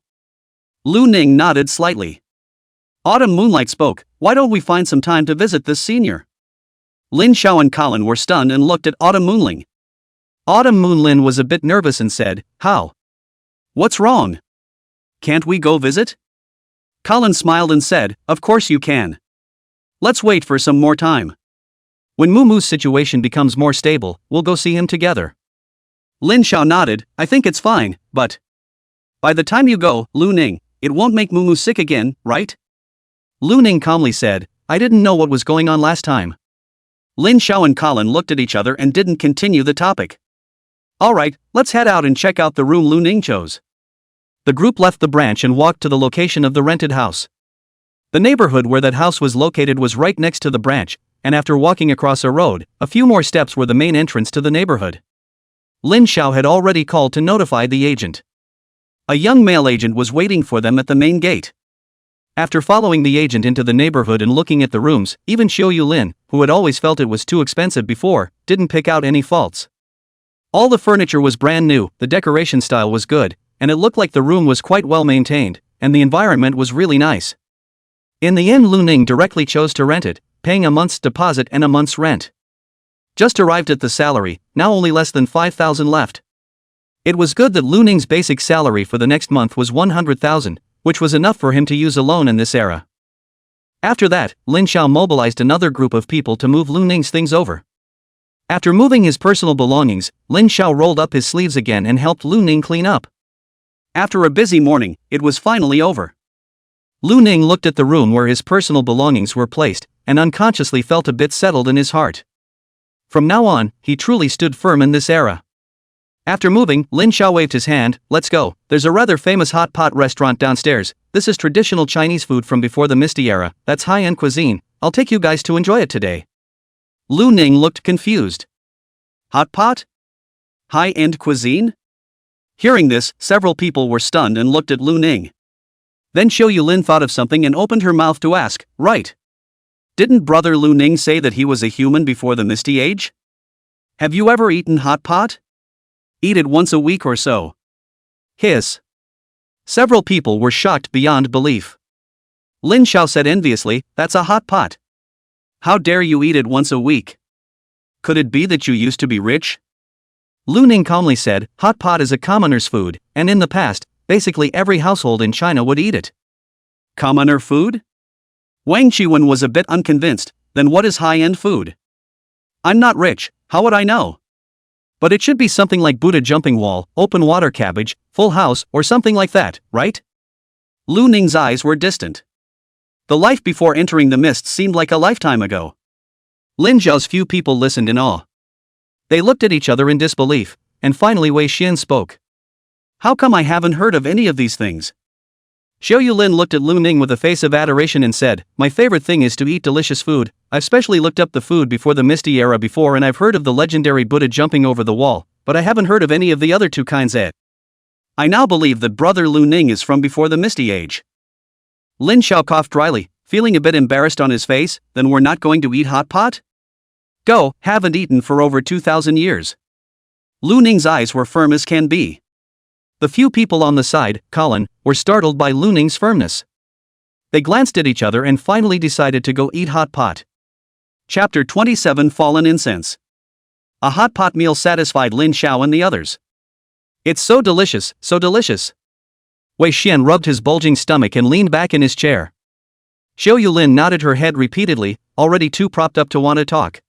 Lu Ning nodded slightly. Autumn Moonlight spoke, why don't we find some time to visit this senior? Lin Xiao and Colin were stunned and looked at Autumn Moonling. Autumn Moonlin was a bit nervous and said, how? What's wrong? Can't we go visit? Colin smiled and said, of course you can. Let's wait for some more time. When Mumu's situation becomes more stable, we'll go see him together. Lin Xiao nodded, I think it's fine, but by the time you go, Lu Ning, it won't make Mumu sick again, right? Lu Ning calmly said, I didn't know what was going on last time. Lin Xiao and Colin looked at each other and didn't continue the topic. Alright, let's head out and check out the room Lu Ning chose. The group left the branch and walked to the location of the rented house. The neighborhood where that house was located was right next to the branch, and after walking across a road, a few more steps were the main entrance to the neighborhood. Lin Xiao had already called to notify the agent. A young male agent was waiting for them at the main gate. After following the agent into the neighborhood and looking at the rooms, even Xiu Yulin, who had always felt it was too expensive before, didn't pick out any faults. All the furniture was brand new, the decoration style was good, and it looked like the room was quite well maintained, and the environment was really nice. In the end, Lu Ning directly chose to rent it, paying a month's deposit and a month's rent. Just arrived at the salary, now only less than 5,000 left. It was good that Lu Ning's basic salary for the next month was 100,000, which was enough for him to use alone in this era. After that, Lin Xiao mobilized another group of people to move Lu Ning's things over. After moving his personal belongings, Lin Xiao rolled up his sleeves again and helped Lu Ning clean up. After a busy morning, it was finally over. Lu Ning looked at the room where his personal belongings were placed, and unconsciously felt a bit settled in his heart. From now on, he truly stood firm in this era. After moving, Lin Xiao waved his hand, let's go, there's a rather famous hot pot restaurant downstairs, this is traditional Chinese food from before the Misty era, that's high-end cuisine, I'll take you guys to enjoy it today. Lu Ning looked confused. Hot pot? High-end cuisine? Hearing this, several people were stunned and looked at Lu Ning. Then Xiu Yulin thought of something and opened her mouth to ask, right? Didn't brother Lu Ning say that he was a human before the Misty Age? Have you ever eaten hot pot? Eat it once a week or so. Hiss. Several people were shocked beyond belief. Lin Xiao said enviously, that's a hot pot. How dare you eat it once a week? Could it be that you used to be rich? Lu Ning calmly said, hot pot is a commoner's food, and in the past, basically every household in China would eat it. Commoner food? Wang Chuan was a bit unconvinced, then what is high-end food? I'm not rich, how would I know? But it should be something like Buddha jumping wall, open water cabbage, full house, or something like that, right? Lu Ning's eyes were distant. The life before entering the mist seemed like a lifetime ago. Lin Zhao's few people listened in awe. They looked at each other in disbelief, and finally Wei Xian spoke. How come I haven't heard of any of these things? Xiu Yulin looked at Lu Ning with a face of adoration and said, my favorite thing is to eat delicious food, I've specially looked up the food before the Misty era before and I've heard of the legendary Buddha jumping over the wall, but I haven't heard of any of the other two kinds yet. I now believe that brother Lu Ning is from before the Misty Age. Lin Xiao coughed dryly, feeling a bit embarrassed on his face, then we're not going to eat hot pot? Go, haven't eaten for over 2,000 years. Lu Ning's eyes were firm as can be. The few people on the side, Colin, were startled by Lu Ning's firmness. They glanced at each other and finally decided to go eat hot pot. Chapter 27 Fallen Incense. A hot pot meal satisfied Lin Xiao and the others. It's so delicious, so delicious. Wei Xian rubbed his bulging stomach and leaned back in his chair. Xiao Lin nodded her head repeatedly, already too propped up to want to talk.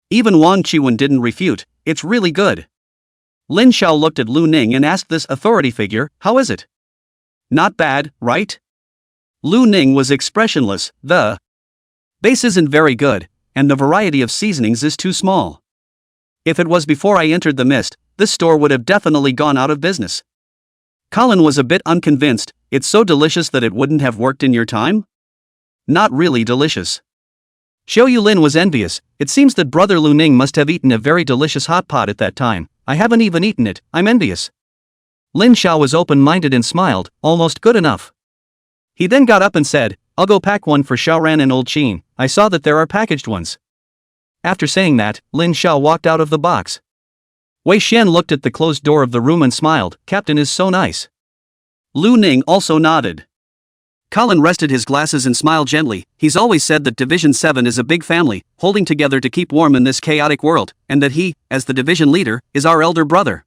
Even Wang Qiwen didn't refute, it's really good. Lin Xiao looked at Lu Ning and asked this authority figure, how is it? Not bad, right? Lu Ning was expressionless, the base isn't very good, and the variety of seasonings is too small. If it was before I entered the mist, this store would have definitely gone out of business. Colin was a bit unconvinced, it's so delicious that it wouldn't have worked in your time? Not really delicious. Xiao Lin was envious, it seems that brother Lu Ning must have eaten a very delicious hot pot at that time, I haven't even eaten it, I'm envious. Lin Xiao was open-minded and smiled, almost good enough. He then got up and said, I'll go pack one for Xiaoran and Old Qin, I saw that there are packaged ones. After saying that, Lin Xiao walked out of the box. Wei Xian looked at the closed door of the room and smiled, Captain is so nice. Lu Ning also nodded. Colin rested his glasses and smiled gently, he's always said that Division 7 is a big family, holding together to keep warm in this chaotic world, and that he, as the division leader, is our elder brother.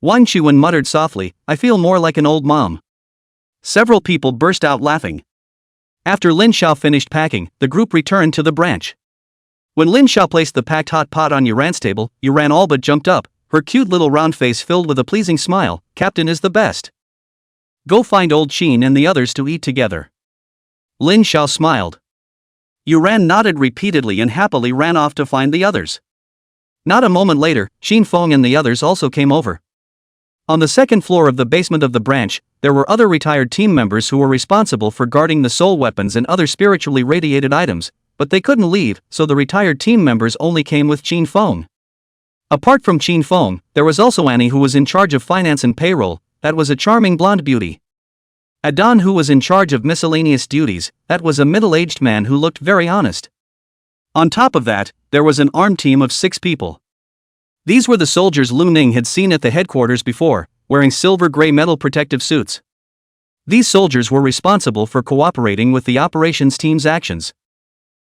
Wang Qiwen muttered softly, I feel more like an old mom. Several people burst out laughing. After Lin Xiao finished packing, the group returned to the branch. When Lin Xiao placed the packed hot pot on Yuran's table, Yuran all but jumped up, her cute little round face filled with a pleasing smile, Captain is the best. Go find Old Qin and the others to eat together. Lin Xiao smiled. Yuran nodded repeatedly and happily ran off to find the others. Not a moment later, Xin Feng and the others also came over. On the second floor of the basement of the branch, there were other retired team members who were responsible for guarding the soul weapons and other spiritually radiated items, but they couldn't leave, so the retired team members only came with Xin Feng. Apart from Xin Feng, there was also Annie who was in charge of finance and payroll, that was a charming blonde beauty. Adan who was in charge of miscellaneous duties, that was a middle-aged man who looked very honest. On top of that, there was an armed team of 6 people. These were the soldiers Lu Ning had seen at the headquarters before, wearing silver-gray metal protective suits. These soldiers were responsible for cooperating with the operations team's actions.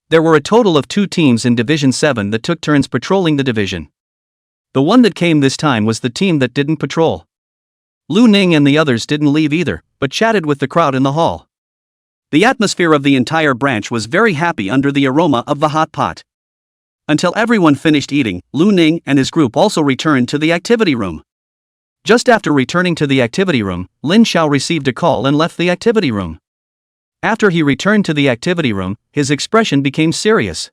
There were a total of 2 teams in Division 7 that took turns patrolling the division. The one that came this time was the team that didn't patrol. Lu Ning and the others didn't leave either, but chatted with the crowd in the hall. The atmosphere of the entire branch was very happy under the aroma of the hot pot. Until everyone finished eating, Lu Ning and his group also returned to the activity room. Just after returning to the activity room, Lin Xiao received a call and left the activity room. After he returned to the activity room, his expression became serious.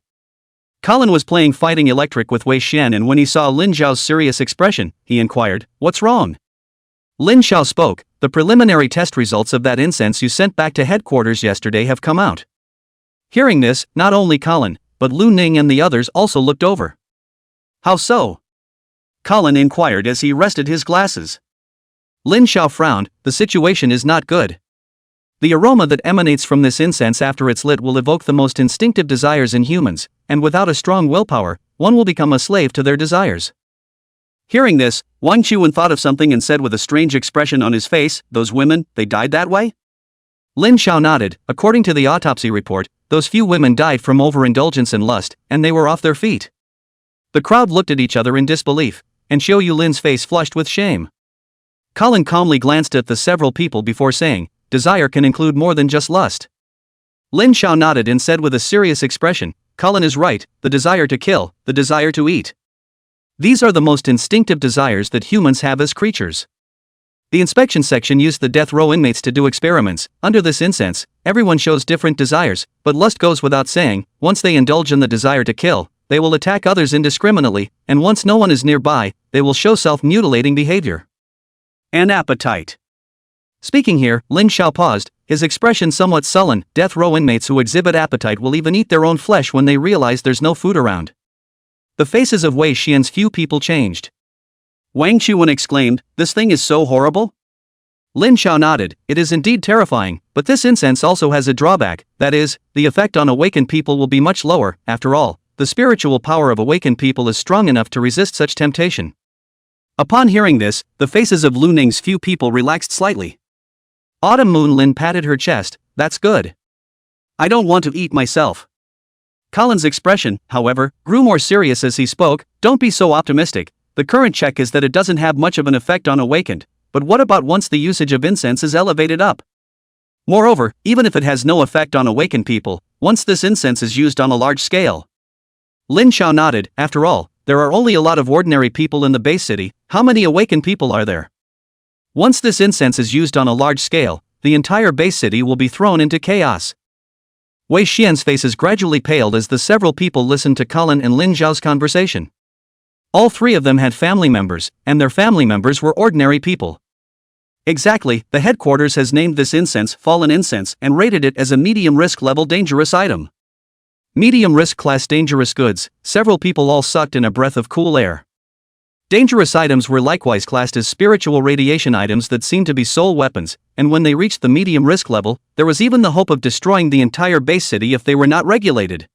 Colin was playing Fighting Electric with Wei Xian, and when he saw Lin Xiao's serious expression, he inquired, What's wrong? Lin Xiao spoke, the preliminary test results of that incense you sent back to headquarters yesterday have come out. Hearing this, not only Colin, but Lu Ning and the others also looked over. How so? Colin inquired as he rested his glasses. Lin Xiao frowned, the situation is not good. The aroma that emanates from this incense after it's lit will evoke the most instinctive desires in humans, and without a strong willpower, one will become a slave to their desires. Hearing this, Wang Qiwen thought of something and said with a strange expression on his face, those women, they died that way? Lin Xiao nodded, according to the autopsy report, those few women died from overindulgence and lust, and they were off their feet. The crowd looked at each other in disbelief, and Xiao Lin's face flushed with shame. Colin calmly glanced at the several people before saying, desire can include more than just lust. Lin Xiao nodded and said with a serious expression, Colin is right, the desire to kill, the desire to eat. These are the most instinctive desires that humans have as creatures. The inspection section used the death row inmates to do experiments. Under this incense, everyone shows different desires, but lust goes without saying. Once they indulge in the desire to kill, they will attack others indiscriminately, and once no one is nearby, they will show self-mutilating behavior. An appetite. Speaking here, Lin Xiao paused, his expression somewhat sullen. Death row inmates who exhibit appetite will even eat their own flesh when they realize there's no food around. The faces of Wei Xian's few people changed. Wang Qiwen exclaimed, this thing is so horrible? Lin Xiao nodded, it is indeed terrifying, but this incense also has a drawback, that is, the effect on awakened people will be much lower. After all, the spiritual power of awakened people is strong enough to resist such temptation. Upon hearing this, the faces of Lu Ning's few people relaxed slightly. Autumn Moon Lin patted her chest, that's good. I don't want to eat myself. Colin's expression, however, grew more serious as he spoke, don't be so optimistic, the current check is that it doesn't have much of an effect on awakened, but what about once the usage of incense is elevated up? Moreover, even if it has no effect on awakened people, once this incense is used on a large scale. Lin Xiao nodded. After all, there are only a lot of ordinary people in the base city. How many awakened people are there? Once this incense is used on a large scale, the entire base city will be thrown into chaos. Wei Xian's faces gradually paled as the several people listened to Colin and Lin Xiao's conversation. All three of them had family members, and their family members were ordinary people. Exactly, the headquarters has named this incense fallen incense and rated it as a medium risk level dangerous item. Medium risk class dangerous goods. Several people all sucked in a breath of cool air. Dangerous items were likewise classed as spiritual radiation items that seemed to be soul weapons, and when they reached the medium risk level, there was even the hope of destroying the entire base city if they were not regulated.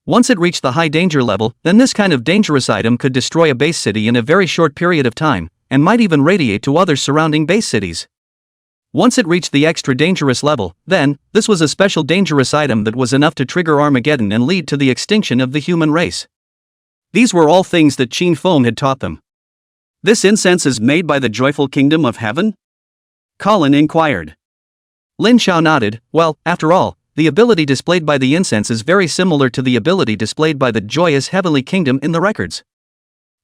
Once it reached the high danger level, then this kind of dangerous item could destroy a base city in a very short period of time, and might even radiate to other surrounding base cities. Once it reached the extra dangerous level, then, this was a special dangerous item that was enough to trigger Armageddon and lead to the extinction of the human race. These were all things that Qin Feng had taught them. This incense is made by the joyful kingdom of heaven? Colin inquired. Lin Xiao nodded. Well, after all, the ability displayed by the incense is very similar to the ability displayed by the joyous heavenly kingdom in the records.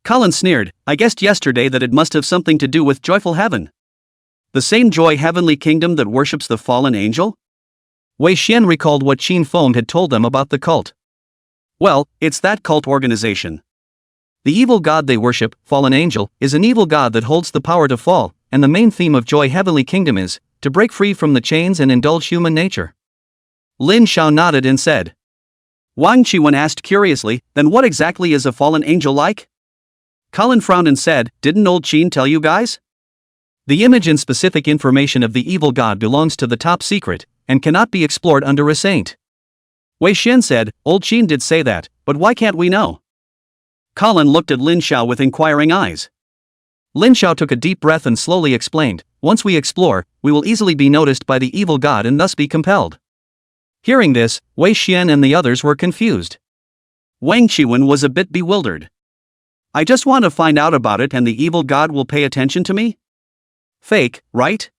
Colin sneered. I guessed yesterday that it must have something to do with joyful heaven. The same joy heavenly kingdom that worships the fallen angel? Wei Xian recalled what Qin Feng had told them about the cult. Well, it's that cult organization. The evil god they worship, fallen angel, is an evil god that holds the power to fall, and the main theme of joy heavenly kingdom is to break free from the chains and indulge human nature. Lin Xiao nodded and said. Wang Qiwen asked curiously, then what exactly is a fallen angel like? Colin frowned and said, didn't old Qin tell you guys? The image and specific information of the evil god belongs to the top secret, and cannot be explored under a saint. Wei Xian said, old Qin did say that, but why can't we know? Colin looked at Lin Xiao with inquiring eyes. Lin Xiao took a deep breath and slowly explained, once we explore, we will easily be noticed by the evil god and thus be compelled. Hearing this, Wei Xian and the others were confused. Wang Qiwen was a bit bewildered. I just want to find out about it and the evil god will pay attention to me? Fake, right?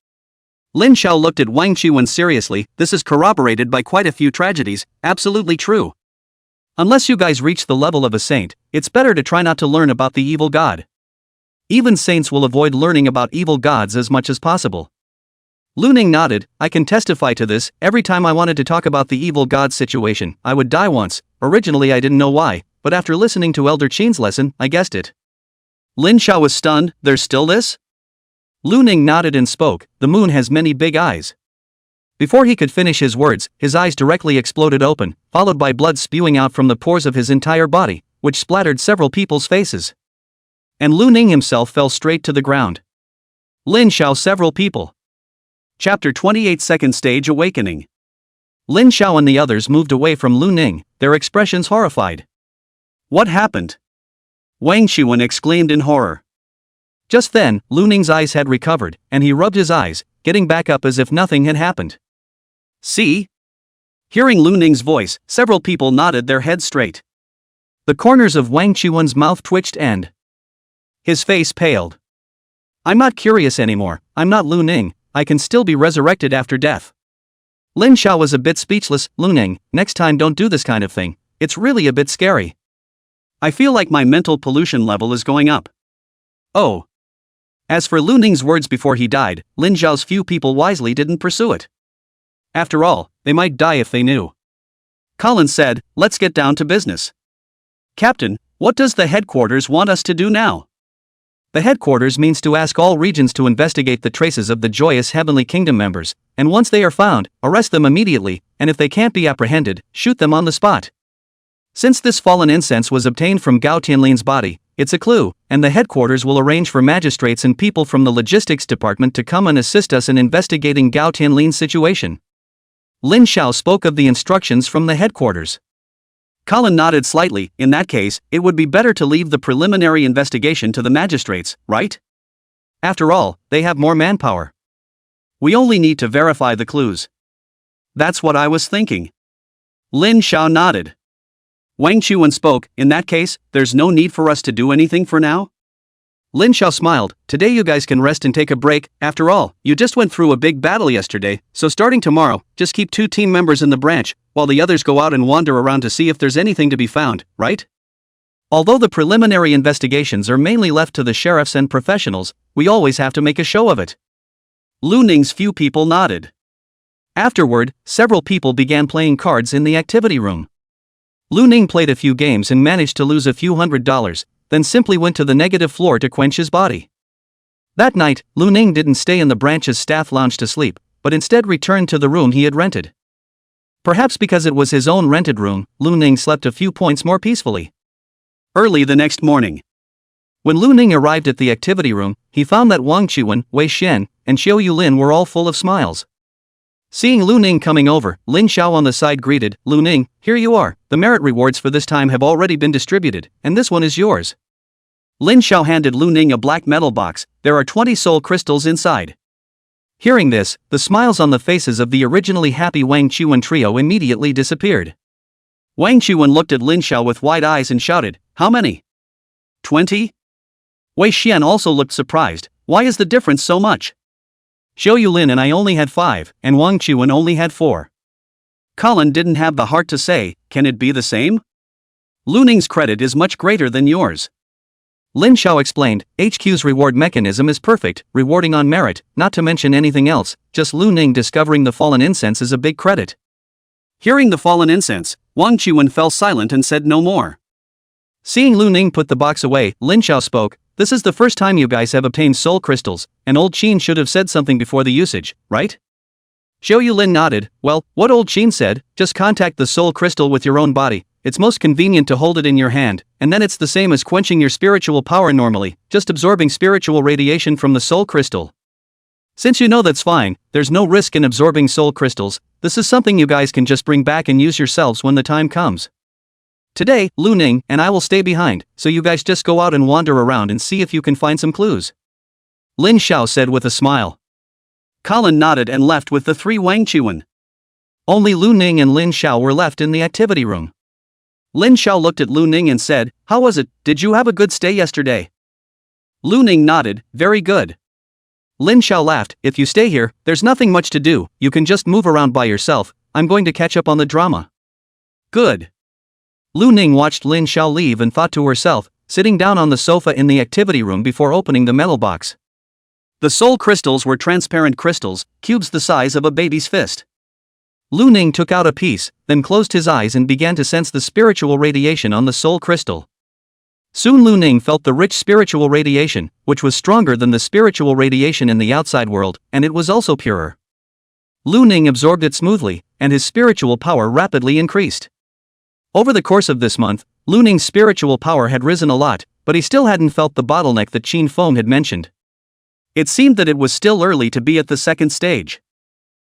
Lin Xiao looked at Wang Qiwen seriously. This is corroborated by quite a few tragedies, absolutely true. Unless you guys reach the level of a saint, it's better to try not to learn about the evil god. Even saints will avoid learning about evil gods as much as possible. Lu Ning nodded. I can testify to this. Every time I wanted to talk about the evil god situation, I would die once. Originally I didn't know why, but after listening to Elder Qin's lesson, I guessed it. Lin Xiao was stunned. There's still this? Lu Ning nodded and spoke. The moon has many big eyes. Before he could finish his words, his eyes directly exploded open, followed by blood spewing out from the pores of his entire body, which splattered several people's faces. And Lu Ning himself fell straight to the ground. Lin Xiao several people. Chapter 28 Second Stage Awakening. Lin Xiao and the others moved away from Lu Ning, their expressions horrified. What happened? Wang Qiwen exclaimed in horror. Just then, Lu Ning's eyes had recovered, and he rubbed his eyes, getting back up as if nothing had happened. See? Hearing Lu Ning's voice, several people nodded their heads straight. The corners of Wang Qiwen's mouth twitched and his face paled. I'm not curious anymore. I'm not Lu Ning. I can still be resurrected after death. Lin Xiao was a bit speechless. Lu Ning, next time don't do this kind of thing. It's really a bit scary. I feel like my mental pollution level is going up. Oh. As for Lu Ning's words before he died, Lin Xiao's few people wisely didn't pursue it. After all, they might die if they knew. Colin said, let's get down to business. Captain, what does the headquarters want us to do now? The headquarters means to ask all regions to investigate the traces of the joyous heavenly kingdom members, and once they are found, arrest them immediately, and if they can't be apprehended, shoot them on the spot. Since this fallen incense was obtained from Gao Tian Lin's body, it's a clue, and the headquarters will arrange for magistrates and people from the logistics department to come and assist us in investigating Gao Tian Lin's situation. Lin Xiao spoke of the instructions from the headquarters. Colin nodded slightly. In that case, it would be better to leave the preliminary investigation to the magistrates, right? After all, they have more manpower. We only need to verify the clues. That's what I was thinking. Lin Xiao nodded. Wang Qiwen spoke. In that case, there's no need for us to do anything for now? Lin Xiao smiled. Today you guys can rest and take a break. After all, you just went through a big battle yesterday, so starting tomorrow, just keep 2 team members in the branch, while the others go out and wander around to see if there's anything to be found, right? Although the preliminary investigations are mainly left to the sheriffs and professionals, we always have to make a show of it. Lu Ning's few people nodded. Afterward, several people began playing cards in the activity room. Lu Ning played a few games and managed to lose a few $100, then simply went to the negative floor to quench his body. That night, Lu Ning didn't stay in the branch's staff lounge to sleep, but instead returned to the room he had rented. Perhaps because it was his own rented room, Lu Ning slept a few points more peacefully. Early the next morning, when Lu Ning arrived at the activity room, he found that Wang Qiwen, Wei Xian, and Xiao Yulin were all full of smiles. Seeing Lu Ning coming over, Lin Xiao on the side greeted, "Lu Ning, here you are. The merit rewards for this time have already been distributed, and this one is yours." Lin Xiao handed Lu Ning a black metal box. There are 20 soul crystals inside. Hearing this, the smiles on the faces of the originally happy Wang Qiwen trio immediately disappeared. Wang Qiwen looked at Lin Xiao with wide eyes and shouted, "How many? 20? Wei Xian also looked surprised. Why is the difference so much? Xiao Yulin and I only had 5, and Wang Qiwen only had 4. Colin didn't have the heart to say, "Can it be the same? Lu Ning's credit is much greater than yours." Lin Xiao explained, HQ's reward mechanism is perfect, rewarding on merit, not to mention anything else, just Lu Ning discovering the fallen incense is a big credit. Hearing the fallen incense, Wang Qiwen fell silent and said no more. Seeing Lu Ning put the box away, Lin Xiao spoke, "This is the first time you guys have obtained soul crystals, and old Qin should have said something before the usage, right?" Xiao Yulin nodded, "Well, what old Qin said, just contact the soul crystal with your own body, it's most convenient to hold it in your hand, and then it's the same as quenching your spiritual power normally, just absorbing spiritual radiation from the soul crystal. Since you know that's fine, there's no risk in absorbing soul crystals, this is something you guys can just bring back and use yourselves when the time comes. Today, Lu Ning and I will stay behind, so you guys just go out and wander around and see if you can find some clues," Lin Xiao said with a smile. Colin nodded and left with the 3 Wang Qiwen. Only Lu Ning and Lin Xiao were left in the activity room. Lin Xiao looked at Lu Ning and said, "How was it? Did you have a good stay yesterday?" Lu Ning nodded, "Very good." Lin Xiao laughed, "If you stay here, there's nothing much to do, you can just move around by yourself, I'm going to catch up on the drama." "Good." Lu Ning watched Lin Xiao leave and thought to herself, sitting down on the sofa in the activity room before opening the metal box. The soul crystals were transparent crystals, cubes the size of a baby's fist. Lu Ning took out a piece, then closed his eyes and began to sense the spiritual radiation on the soul crystal. Soon Lu Ning felt the rich spiritual radiation, which was stronger than the spiritual radiation in the outside world, and it was also purer. Lu Ning absorbed it smoothly, and his spiritual power rapidly increased. Over the course of this month, Lu Ning's spiritual power had risen a lot, but he still hadn't felt the bottleneck that Qin Feng had mentioned. It seemed that it was still early to be at the second stage.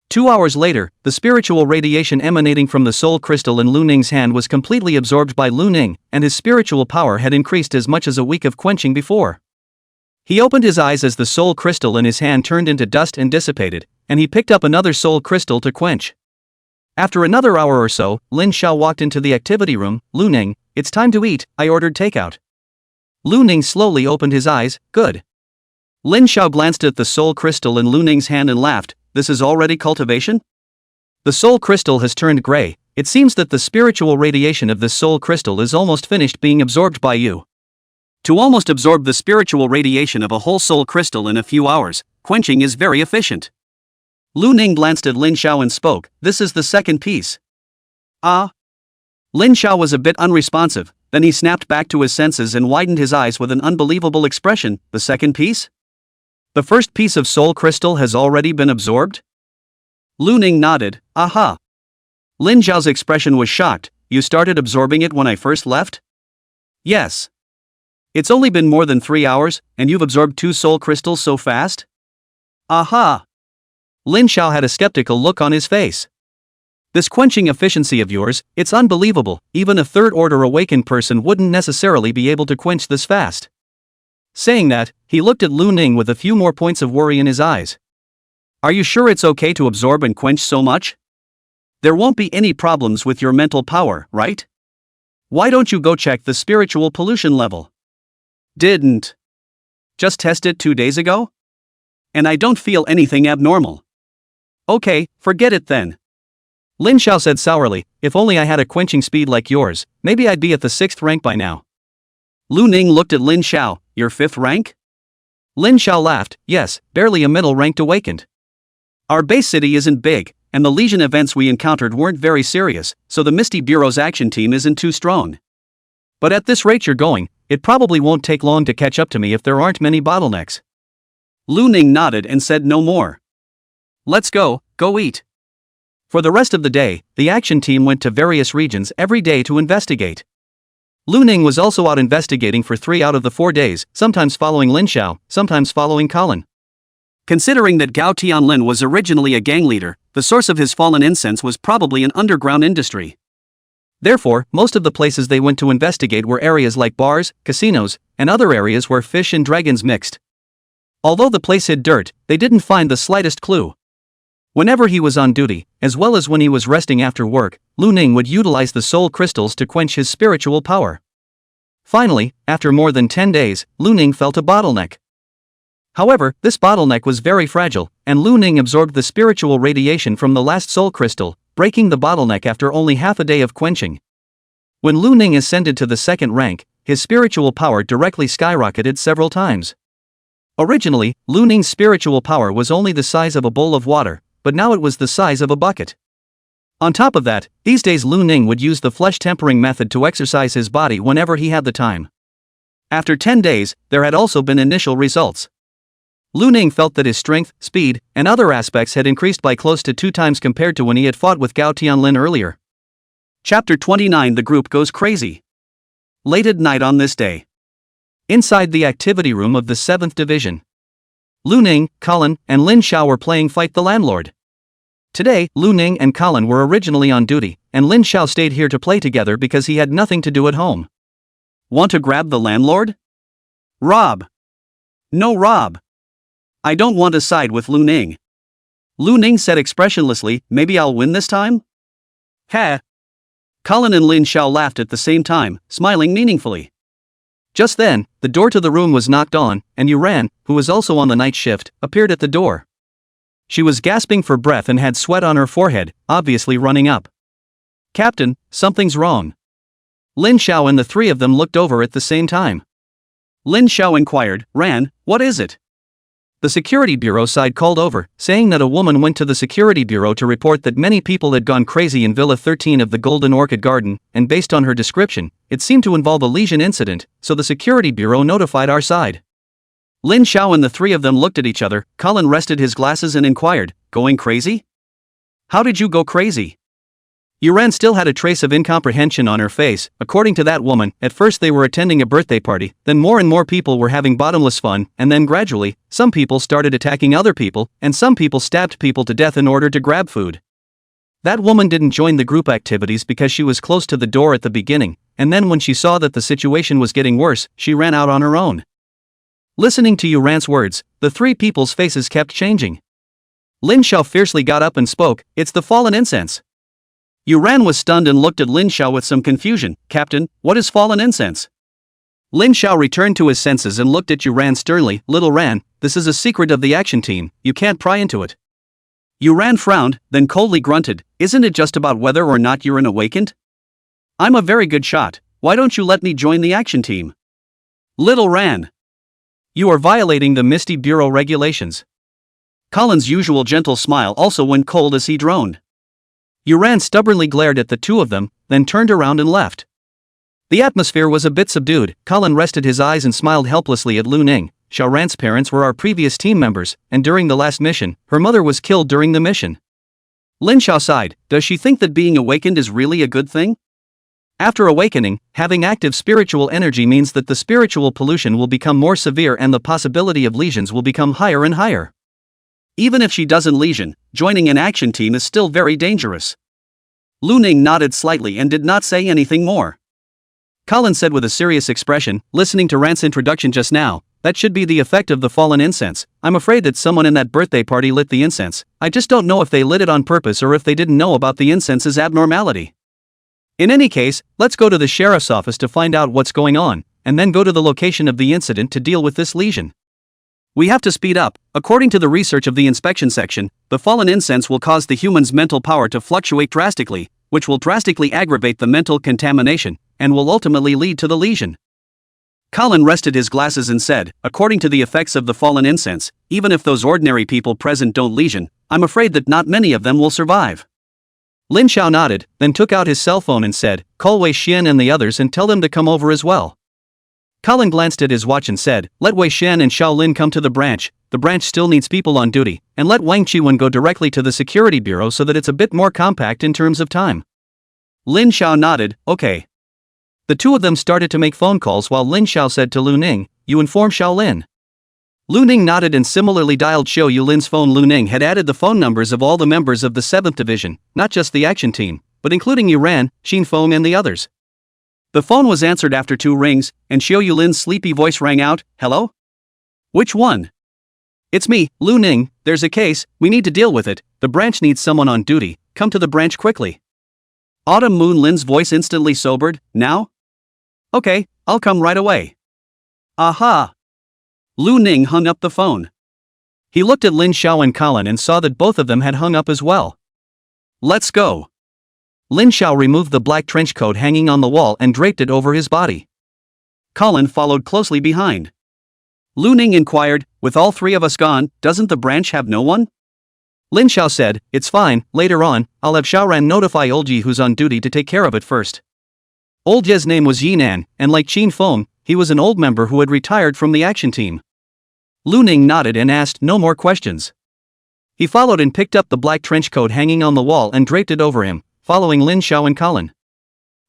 2 hours later, the spiritual radiation emanating from the soul crystal in Lu Ning's hand was completely absorbed by Lu Ning, and his spiritual power had increased as much as a week of quenching before. He opened his eyes as the soul crystal in his hand turned into dust and dissipated, and he picked up another soul crystal to quench. After another hour or so, Lin Xiao walked into the activity room. "Lu Ning, it's time to eat, I ordered takeout." Lu Ning slowly opened his eyes, "Good." Lin Xiao glanced at the soul crystal in Lu Ning's hand and laughed, "This is already cultivation?" The soul crystal has turned gray, it seems that the spiritual radiation of this soul crystal is almost finished being absorbed by you. To almost absorb the spiritual radiation of a whole soul crystal in a few hours, quenching is very efficient. Lu Ning glanced at Lin Xiao and spoke, "This is the second piece." "Ah?" Lin Xiao was a bit unresponsive, then he snapped back to his senses and widened his eyes with an unbelievable expression, "The second piece? The first piece of soul crystal has already been absorbed?" Lu Ning nodded, "Aha." Lin Xiao's expression was shocked, "You started absorbing it when I first left?" "Yes." "It's only been more than 3 hours, and you've absorbed 2 soul crystals so fast?" "Aha." Lin Xiao had a skeptical look on his face. "This quenching efficiency of yours, it's unbelievable, even a third-order awakened person wouldn't necessarily be able to quench this fast." Saying that, he looked at Lu Ning with a few more points of worry in his eyes. "Are you sure it's okay to absorb and quench so much? There won't be any problems with your mental power, right? Why don't you go check the spiritual pollution level?" "Didn't." Just tested 2 days ago? And I don't feel anything abnormal. Okay, forget it then. Lin Xiao said sourly, if only I had a quenching speed like yours, maybe I'd be at the 6th rank by now. Lu Ning looked at Lin Xiao, your 5th rank? Lin Xiao laughed, yes, barely a middle-ranked awakened. Our base city isn't big, and the Legion events we encountered weren't very serious, so the Misty Bureau's action team isn't too strong. But at this rate you're going, it probably won't take long to catch up to me if there aren't many bottlenecks. Lu Ning nodded and said no more. Let's go eat. For the rest of the day, the action team went to various regions every day to investigate. Lu Ning was also out investigating for 3 out of the 4 days, sometimes following Lin Xiao, sometimes following Colin. Considering that Gao Tian Lin was originally a gang leader, the source of his fallen incense was probably an underground industry. Therefore, most of the places they went to investigate were areas like bars, casinos, and other areas where fish and dragons mixed. Although the place hid dirt, they didn't find the slightest clue. Whenever he was on duty, as well as when he was resting after work, Lu Ning would utilize the soul crystals to quench his spiritual power. Finally, after more than 10 days, Lu Ning felt a bottleneck. However, this bottleneck was very fragile, and Lu Ning absorbed the spiritual radiation from the last soul crystal, breaking the bottleneck after only half a day of quenching. When Lu Ning ascended to the 2nd rank, his spiritual power directly skyrocketed several times. Originally, Lu Ning's spiritual power was only the size of a bowl of water, but now it was the size of a bucket. On top of that, these days Lu Ning would use the flesh tempering method to exercise his body whenever he had the time. After 10 days, there had also been initial results. Lu Ning felt that his strength, speed, and other aspects had increased by close to 2 times compared to when he had fought with Gao Tian Lin earlier. Chapter 29. The group goes crazy. Late at night on this day. Inside the activity room of the 7th Division. Lu Ning, Colin, and Lin Xiao were playing Fight the Landlord. Today, Lu Ning and Colin were originally on duty, and Lin Xiao stayed here to play together because he had nothing to do at home. Want to grab the landlord? Rob. No, Rob. I don't want to side with Lu Ning. Lu Ning said expressionlessly, maybe I'll win this time? Ha! Colin and Lin Xiao laughed at the same time, smiling meaningfully. Just then, the door to the room was knocked on, and Yuran, who was also on the night shift, appeared at the door. She was gasping for breath and had sweat on her forehead, obviously running up. Captain, something's wrong. Lin Xiao and the 3 of them looked over at the same time. Lin Xiao inquired, Ran, what is it? The security bureau side called over, saying that a woman went to the security bureau to report that many people had gone crazy in Villa 13 of the Golden Orchid Garden, and based on her description, it seemed to involve a lesion incident, so the security bureau notified our side. Lin Xiao and the 3 of them looked at each other. Colin rested his glasses and inquired, going crazy? How did you go crazy? Yuran still had a trace of incomprehension on her face. According to that woman, at first they were attending a birthday party, then more and more people were having bottomless fun, and then gradually, some people started attacking other people, and some people stabbed people to death in order to grab food. That woman didn't join the group activities because she was close to the door at the beginning, and then when she saw that the situation was getting worse, she ran out on her own. Listening to Yuran's words, the 3 people's faces kept changing. Lin Xiao fiercely got up and spoke, it's the fallen incense. Yuran was stunned and looked at Lin Xiao with some confusion. Captain, what is fallen incense? Lin Xiao returned to his senses and looked at Yuran sternly. Little Ran, this is a secret of the action team, you can't pry into it. Yuran frowned, then coldly grunted, isn't it just about whether or not you're an awakened? I'm a very good shot, why don't you let me join the action team? Little Ran. You are violating the Misty Bureau regulations. Colin's usual gentle smile also went cold as he droned. Yuran stubbornly glared at the 2 of them, then turned around and left. The atmosphere was a bit subdued. Colin rested his eyes and smiled helplessly at Lu Ning. Xiao Ran's parents were our previous team members, and during the last mission, her mother was killed during the mission. Lin Xiao sighed, does she think that being awakened is really a good thing? After awakening, having active spiritual energy means that the spiritual pollution will become more severe and the possibility of lesions will become higher and higher. Even if she doesn't lesion, joining an action team is still very dangerous. Lu Ning nodded slightly and did not say anything more. Colin said with a serious expression, listening to Rant's introduction just now, that should be the effect of the fallen incense. I'm afraid that someone in that birthday party lit the incense. I just don't know if they lit it on purpose or if they didn't know about the incense's abnormality. In any case, let's go to the sheriff's office to find out what's going on, and then go to the location of the incident to deal with this lesion. We have to speed up. According to the research of the inspection section, the fallen incense will cause the human's mental power to fluctuate drastically, which will drastically aggravate the mental contamination, and will ultimately lead to the lesion. Colin rested his glasses and said, according to the effects of the fallen incense, even if those ordinary people present don't lesion, I'm afraid that not many of them will survive. Lin Xiao nodded, then took out his cell phone and said, call Wei Xian and the others and tell them to come over as well. Colin glanced at his watch and said, let Wei Xian and Xiao Lin come to the branch still needs people on duty, and let Wang Qiwen go directly to the security bureau so that it's a bit more compact in terms of time. Lin Xiao nodded, okay. The two of them started to make phone calls while Lin Xiao said to Lu Ning, you inform Xiao Lin. Lu Ning nodded and similarly dialed Xiao Yulin's phone. Lu Ning had added the phone numbers of all the members of the 7th Division, not just the action team, but including Yuran, Xin Feng and the others. The phone was answered after 2 rings, and Xiao Yulin's sleepy voice rang out, hello? Which one? It's me, Lu Ning, there's a case, we need to deal with it, the branch needs someone on duty, come to the branch quickly. Autumn Moon Lin's voice instantly sobered, now? Okay, I'll come right away. Aha! Lu Ning hung up the phone. He looked at Lin Xiao and Colin and saw that both of them had hung up as well. Let's go. Lin Xiao removed the black trench coat hanging on the wall and draped it over his body. Colin followed closely behind. Lu Ning inquired, with all 3 of us gone, doesn't the branch have no one? Lin Xiao said, it's fine, later on, I'll have Xiaoran notify Olji who's on duty to take care of it first. Olji's name was Yinan, and like Qin Feng, he was an old member who had retired from the action team. Lu Ning nodded and asked no more questions. He followed and picked up the black trench coat hanging on the wall and draped it over him, following Lin Xiao and Colin.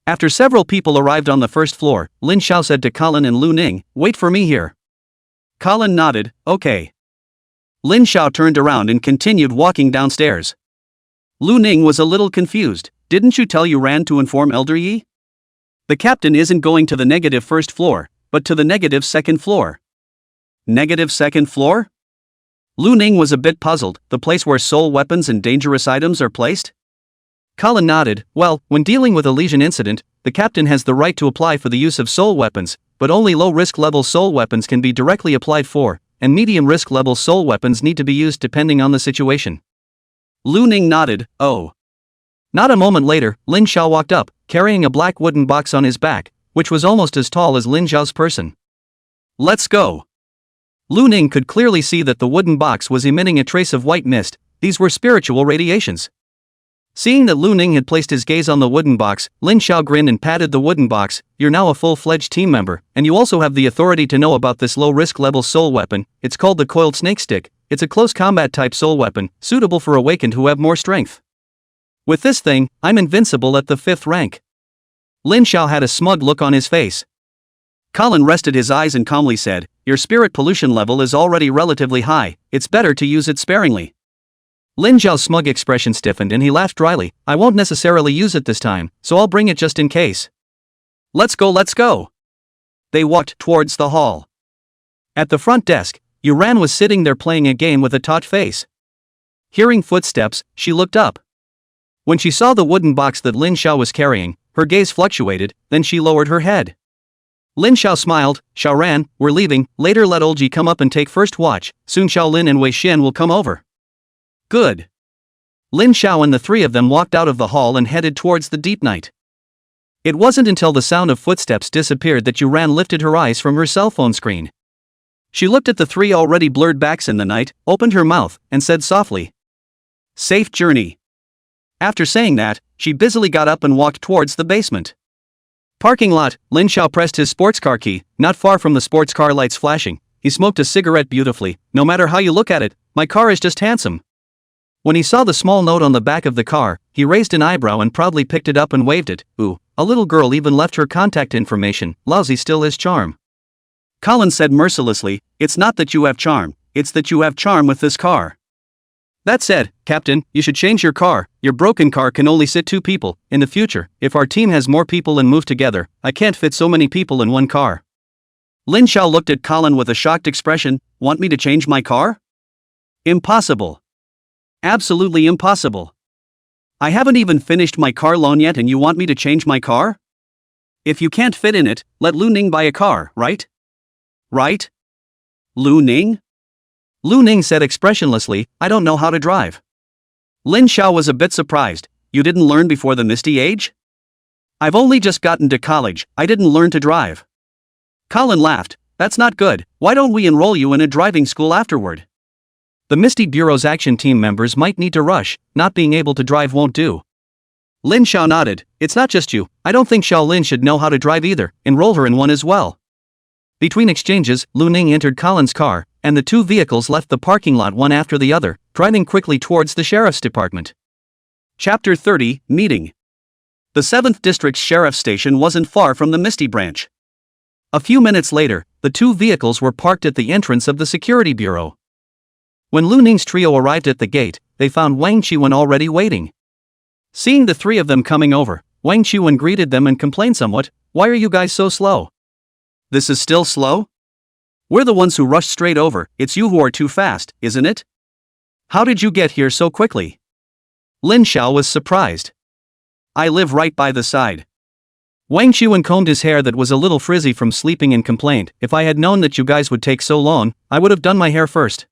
After several people arrived on the first floor, Lin Xiao said to Colin and Lu Ning, wait for me here. Colin nodded, okay. Lin Xiao turned around and continued walking downstairs. Lu Ning was a little confused, didn't you tell Yuran to inform Elder Yi? The captain isn't going to the -1st floor, but to the -2nd floor. -2nd floor? Lu Ning was a bit puzzled, the place where soul weapons and dangerous items are placed? Colin nodded, well, when dealing with a lesion incident, the captain has the right to apply for the use of soul weapons, but only low-risk level soul weapons can be directly applied for, and medium-risk level soul weapons need to be used depending on the situation. Lu Ning nodded, oh. Not a moment later, Lin Xiao walked up, carrying a black wooden box on his back, which was almost as tall as Lin Xiao's person. Let's go. Lu Ning could clearly see that the wooden box was emitting a trace of white mist, these were spiritual radiations. Seeing that Lu Ning had placed his gaze on the wooden box, Lin Xiao grinned and patted the wooden box, you're now a full-fledged team member, and you also have the authority to know about this low-risk level soul weapon, it's called the coiled snake stick, it's a close combat type soul weapon, suitable for awakened who have more strength. With this thing, I'm invincible at the 5th rank. Lin Xiao had a smug look on his face. Colin rested his eyes and calmly said, your spirit pollution level is already relatively high, it's better to use it sparingly. Lin Xiao's smug expression stiffened and he laughed dryly, I won't necessarily use it this time, so I'll bring it just in case. Let's go, let's go. They walked towards the hall. At the front desk, Yuran was sitting there playing a game with a taut face. Hearing footsteps, she looked up. When she saw the wooden box that Lin Xiao was carrying, her gaze fluctuated, then she lowered her head. Lin Xiao smiled, Xiaoran, we're leaving, later let Olji come up and take first watch, soon Xiao Lin and Wei Xian will come over. Good. Lin Xiao and the 3 of them walked out of the hall and headed towards the deep night. It wasn't until the sound of footsteps disappeared that Yuran lifted her eyes from her cell phone screen. She looked at the 3 already blurred backs in the night, opened her mouth, and said softly, safe journey. After saying that, she busily got up and walked towards the basement. Parking lot, Lin Xiao pressed his sports car key, not far from the sports car lights flashing, he smoked a cigarette beautifully, no matter how you look at it, my car is just handsome. When he saw the small note on the back of the car, he raised an eyebrow and proudly picked it up and waved it, ooh, a little girl even left her contact information, lousy still is charm. Colin said mercilessly, it's not that you have charm, it's that you have charm with this car. That said, Captain, you should change your car, your broken car can only sit 2 people, in the future, if our team has more people and move together, I can't fit so many people in one car. Lin Xiao looked at Colin with a shocked expression, want me to change my car? Impossible. Absolutely impossible. I haven't even finished my car loan yet and you want me to change my car? If you can't fit in it, let Lu Ning buy a car, right? Right? Lu Ning? Lu Ning said expressionlessly, I don't know how to drive. Lin Xiao was a bit surprised. You didn't learn before the misty age? I've only just gotten to college, I didn't learn to drive. Colin laughed. That's not good, why don't we enroll you in a driving school afterward? The Misty Bureau's action team members might need to rush, not being able to drive won't do. Lin Xiao nodded, it's not just you, I don't think Xiaolin should know how to drive either, enroll her in one as well. Between exchanges, Lu Ning entered Colin's car, and the two vehicles left the parking lot one after the other, driving quickly towards the sheriff's department. Chapter 30, Meeting. The 7th District's sheriff's station wasn't far from the Misty branch. A few minutes later, the two vehicles were parked at the entrance of the security bureau. When Lu Ning's trio arrived at the gate, they found Wang Qiwen already waiting. Seeing the three of them coming over, Wang Qiwen greeted them and complained somewhat, why are you guys so slow? This is still slow? We're the ones who rushed straight over, it's you who are too fast, isn't it? How did you get here so quickly? Lin Xiao was surprised. I live right by the side. Wang Qiwen combed his hair that was a little frizzy from sleeping and complained, if I had known that you guys would take so long, I would have done my hair first.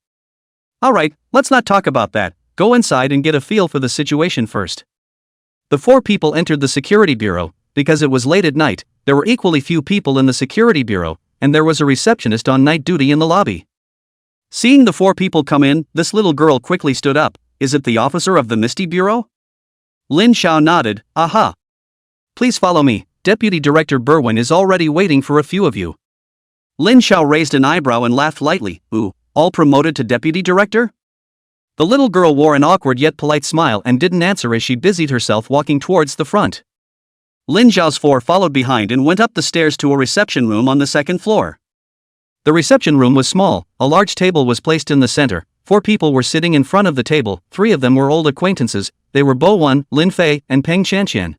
Alright, let's not talk about that, go inside and get a feel for the situation first. The four people entered the security bureau. Because it was late at night, there were equally few people in the security bureau, and there was a receptionist on night duty in the lobby. Seeing the four people come in, this little girl quickly stood up, is it the officer of the Misty Bureau? Lin Xiao nodded, aha. Please follow me, Deputy Director Berwin is already waiting for a few of you. Lin Xiao raised an eyebrow and laughed lightly, ooh, all promoted to Deputy Director? The little girl wore an awkward yet polite smile and didn't answer as she busied herself walking towards the front. Lin Xiao's four followed behind and went up the stairs to a reception room on the 2nd floor. The reception room was small, a large table was placed in the center, 4 people were sitting in front of the table, 3 of them were old acquaintances, they were Bo Wan, Lin Fei, and Peng Qianqian.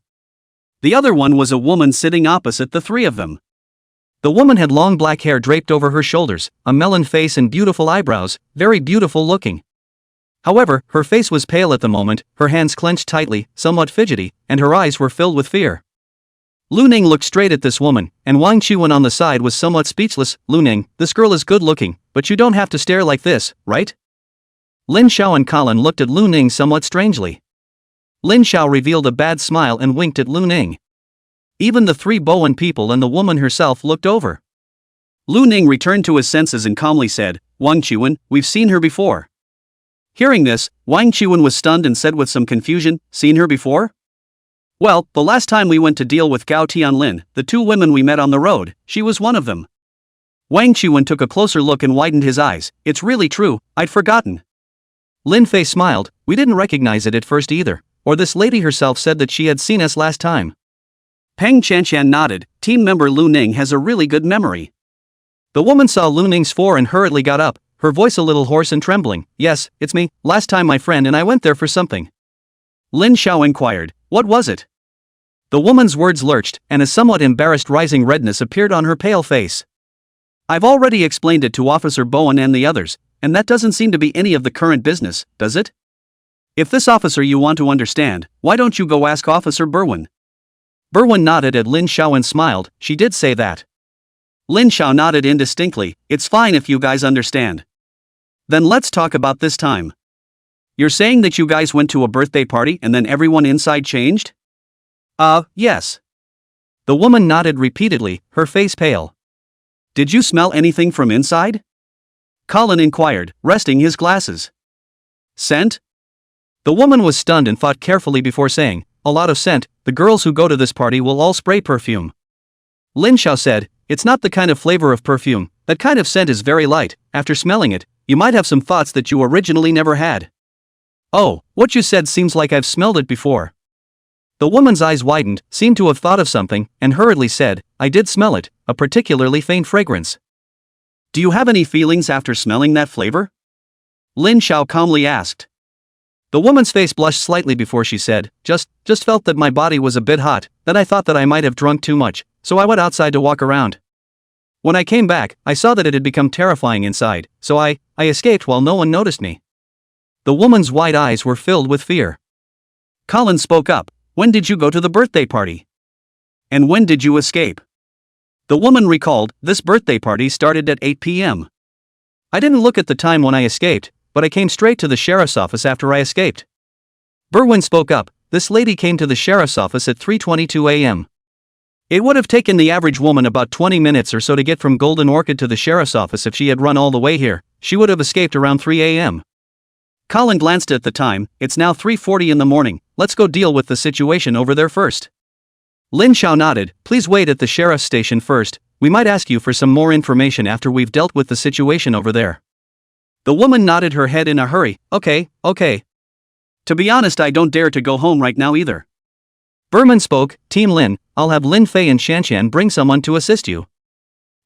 The other one was a woman sitting opposite the 3 of them. The woman had long black hair draped over her shoulders, a melon face and beautiful eyebrows, very beautiful looking. However, her face was pale at the moment, her hands clenched tightly, somewhat fidgety, and her eyes were filled with fear. Lu Ning looked straight at this woman, and Wang Qiwen on the side was somewhat speechless. Lu Ning, this girl is good looking, but you don't have to stare like this, right? Lin Xiao and Colin looked at Lu Ning somewhat strangely. Lin Xiao revealed a bad smile and winked at Lu Ning. Even the 3 Bowen people and the woman herself looked over. Lu Ning returned to his senses and calmly said, Wang Qiwen, we've seen her before. Hearing this, Wang Qiwen was stunned and said with some confusion, seen her before? Well, the last time we went to deal with Gao Tian Lin, the 2 women we met on the road, she was one of them. Wang Qiwen took a closer look and widened his eyes, it's really true, I'd forgotten. Lin Fei smiled, we didn't recognize it at first either, or this lady herself said that she had seen us last time. Peng Qianqian nodded, team member Lu Ning has a really good memory. The woman saw Lu Ning's 4 and hurriedly got up, her voice a little hoarse and trembling, yes, it's me, last time my friend and I went there for something. Lin Xiao inquired, what was it? The woman's words lurched, and a somewhat embarrassed rising redness appeared on her pale face. I've already explained it to Officer Bowen and the others, and that doesn't seem to be any of the current business, does it? If this officer you want to understand, why don't you go ask Officer Berwin? Berwin nodded at Lin Xiao and smiled, she did say that. Lin Xiao nodded indistinctly, it's fine if you guys understand. Then let's talk about this time. You're saying that you guys went to a birthday party and then everyone inside changed? Yes. The woman nodded repeatedly, her face pale. Did you smell anything from inside? Colin inquired, resting his glasses. Scent? The woman was stunned and thought carefully before saying, a lot of scent, the girls who go to this party will all spray perfume. Lin Xiao said, it's not the kind of flavor of perfume, that kind of scent is very light, after smelling it, you might have some thoughts that you originally never had. Oh, what you said seems like I've smelled it before. The woman's eyes widened, seemed to have thought of something, and hurriedly said, I did smell it, a particularly faint fragrance. Do you have any feelings after smelling that flavor? Lin Xiao calmly asked. The woman's face blushed slightly before she said, just felt that my body was a bit hot, then I thought that I might have drunk too much, so I went outside to walk around. When I came back, I saw that it had become terrifying inside, so I escaped while no one noticed me. The woman's wide eyes were filled with fear. Colin spoke up, when did you go to the birthday party? And when did you escape? The woman recalled, this birthday party started at 8 p.m. I didn't look at the time when I escaped, but I came straight to the sheriff's office after I escaped. Berwin spoke up. This lady came to the sheriff's office at 3:22 a.m. It would have taken the average woman about 20 minutes or so to get from Golden Orchid to the sheriff's office if she had run all the way here. She would have escaped around 3 a.m. Colin glanced at the time. It's now 3:40 in the morning. Let's go deal with the situation over there first. Lin Xiao nodded. Please wait at the sheriff's station first. We might ask you for some more information after we've dealt with the situation over there. The woman nodded her head in a hurry. Okay. To be honest, I don't dare to go home right now either. Berman spoke. Team Lin, I'll have Lin Fei and Shanshan bring someone to assist you.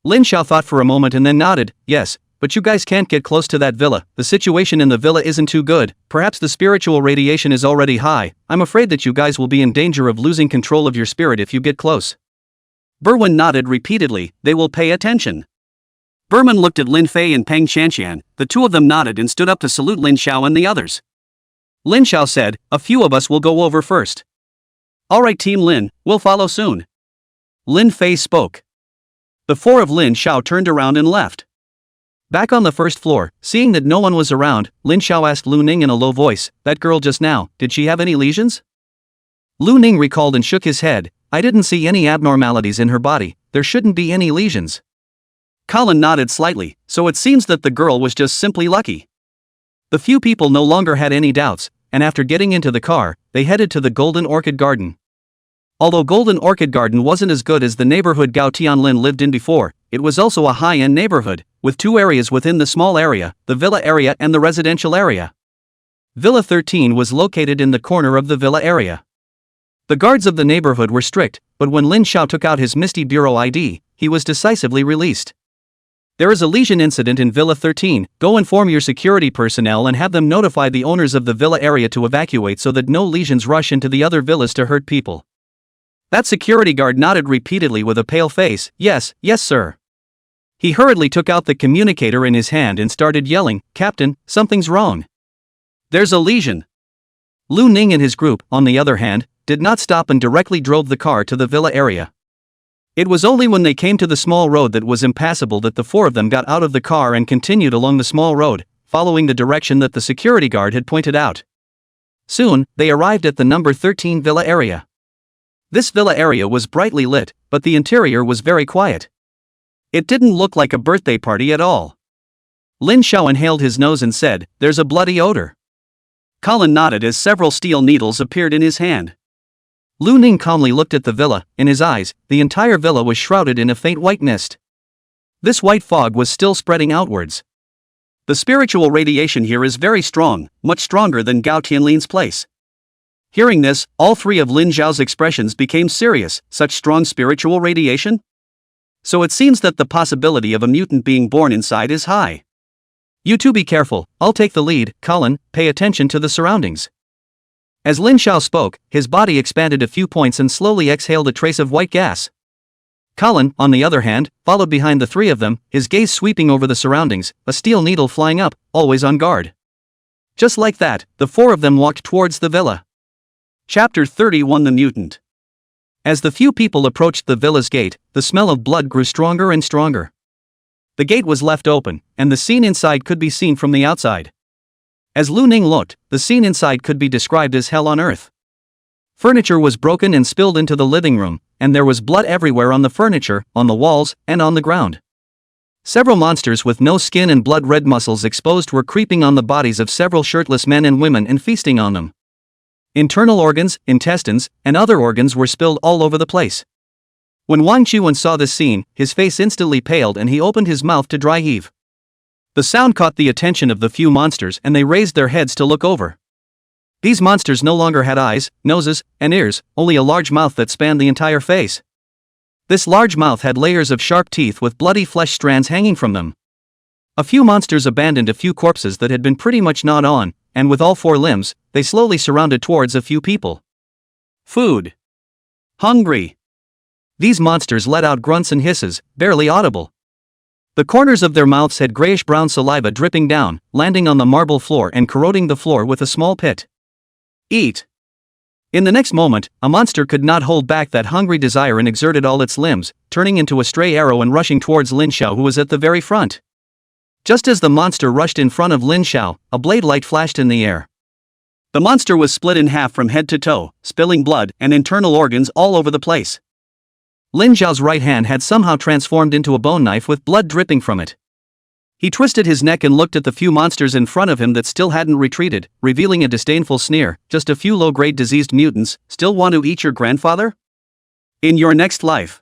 Lin Xiao thought for a moment and then nodded. Yes, but you guys can't get close to that villa. The situation in the villa isn't too good. Perhaps the spiritual radiation is already high. I'm afraid that you guys will be in danger of losing control of your spirit if you get close. Berwin nodded repeatedly. They will pay attention. Berman looked at Lin Fei and Peng Shanshan. The two of them nodded and stood up to salute Lin Xiao and the others. Lin Xiao said, a few of us will go over first. Alright Team Lin, we'll follow soon. Lin Fei spoke. The four of Lin Xiao turned around and left. Back on the first floor, seeing that no one was around, Lin Xiao asked Lu Ning in a low voice, that girl just now, did she have any lesions? Lu Ning recalled and shook his head. I didn't see any abnormalities in her body. There shouldn't be any lesions. Colin nodded slightly. So it seems that the girl was just simply lucky. The few people no longer had any doubts, and after getting into the car, they headed to the Golden Orchid Garden. Although Golden Orchid Garden wasn't as good as the neighborhood Gao Tian Lin lived in before, it was also a high-end neighborhood, with two areas within the small area, the villa area and the residential area. Villa 13 was located in the corner of the villa area. The guards of the neighborhood were strict, but when Lin Xiao took out his Misty Bureau ID, he was decisively released. There is a lesion incident in Villa 13, go inform your security personnel and have them notify the owners of the villa area to evacuate so that no lesions rush into the other villas to hurt people. That security guard nodded repeatedly with a pale face. Yes, sir. He hurriedly took out the communicator in his hand and started yelling, Captain, something's wrong. There's a lesion. Lu Ning and his group, on the other hand, did not stop and directly drove the car to the villa area. It was only when they came to the small road that was impassable that the four of them got out of the car and continued along the small road, following the direction that the security guard had pointed out. Soon, they arrived at the number 13 villa area. This villa area was brightly lit, but the interior was very quiet. It didn't look like a birthday party at all. Lin Xiao inhaled his nose and said, there's a bloody odor. Colin nodded as several steel needles appeared in his hand. Lu Ning calmly looked at the villa. In his eyes, the entire villa was shrouded in a faint white mist. This white fog was still spreading outwards. The spiritual radiation here is very strong, much stronger than Gao Tian Lin's place. Hearing this, all three of Lin Xiao's expressions became serious. Such strong spiritual radiation? So it seems that the possibility of a mutant being born inside is high. You two be careful, I'll take the lead. Colin, pay attention to the surroundings. As Lin Xiao spoke, his body expanded a few points and slowly exhaled a trace of white gas. Colin, on the other hand, followed behind the three of them, his gaze sweeping over the surroundings, a steel needle flying up, always on guard. Just like that, the four of them walked towards the villa. Chapter 31 The Mutant. As the few people approached the villa's gate, the smell of blood grew stronger and stronger. The gate was left open, and the scene inside could be seen from the outside. As Lu Ning looked, the scene inside could be described as hell on earth. Furniture was broken and spilled into the living room, and there was blood everywhere on the furniture, on the walls, and on the ground. Several monsters with no skin and blood-red muscles exposed were creeping on the bodies of several shirtless men and women and feasting on them. Internal organs, intestines, and other organs were spilled all over the place. When Wang Chuan saw this scene, his face instantly paled and he opened his mouth to dry heave. The sound caught the attention of the few monsters and they raised their heads to look over. These monsters no longer had eyes, noses, and ears, only a large mouth that spanned the entire face. This large mouth had layers of sharp teeth with bloody flesh strands hanging from them. A few monsters abandoned a few corpses that had been pretty much gnawed on, and with all four limbs, they slowly surrounded towards a few people. Food. Hungry. These monsters let out grunts and hisses, barely audible. The corners of their mouths had grayish-brown saliva dripping down, landing on the marble floor and corroding the floor with a small pit. Eat. In the next moment, a monster could not hold back that hungry desire and exerted all its limbs, turning into a stray arrow and rushing towards Lin Xiao, who was at the very front. Just as the monster rushed in front of Lin Xiao, a blade light flashed in the air. The monster was split in half from head to toe, spilling blood and internal organs all over the place. Lin Xiao's right hand had somehow transformed into a bone knife with blood dripping from it. He twisted his neck and looked at the few monsters in front of him that still hadn't retreated, revealing a disdainful sneer. Just a few low-grade diseased mutants, still want to eat your grandfather? In your next life.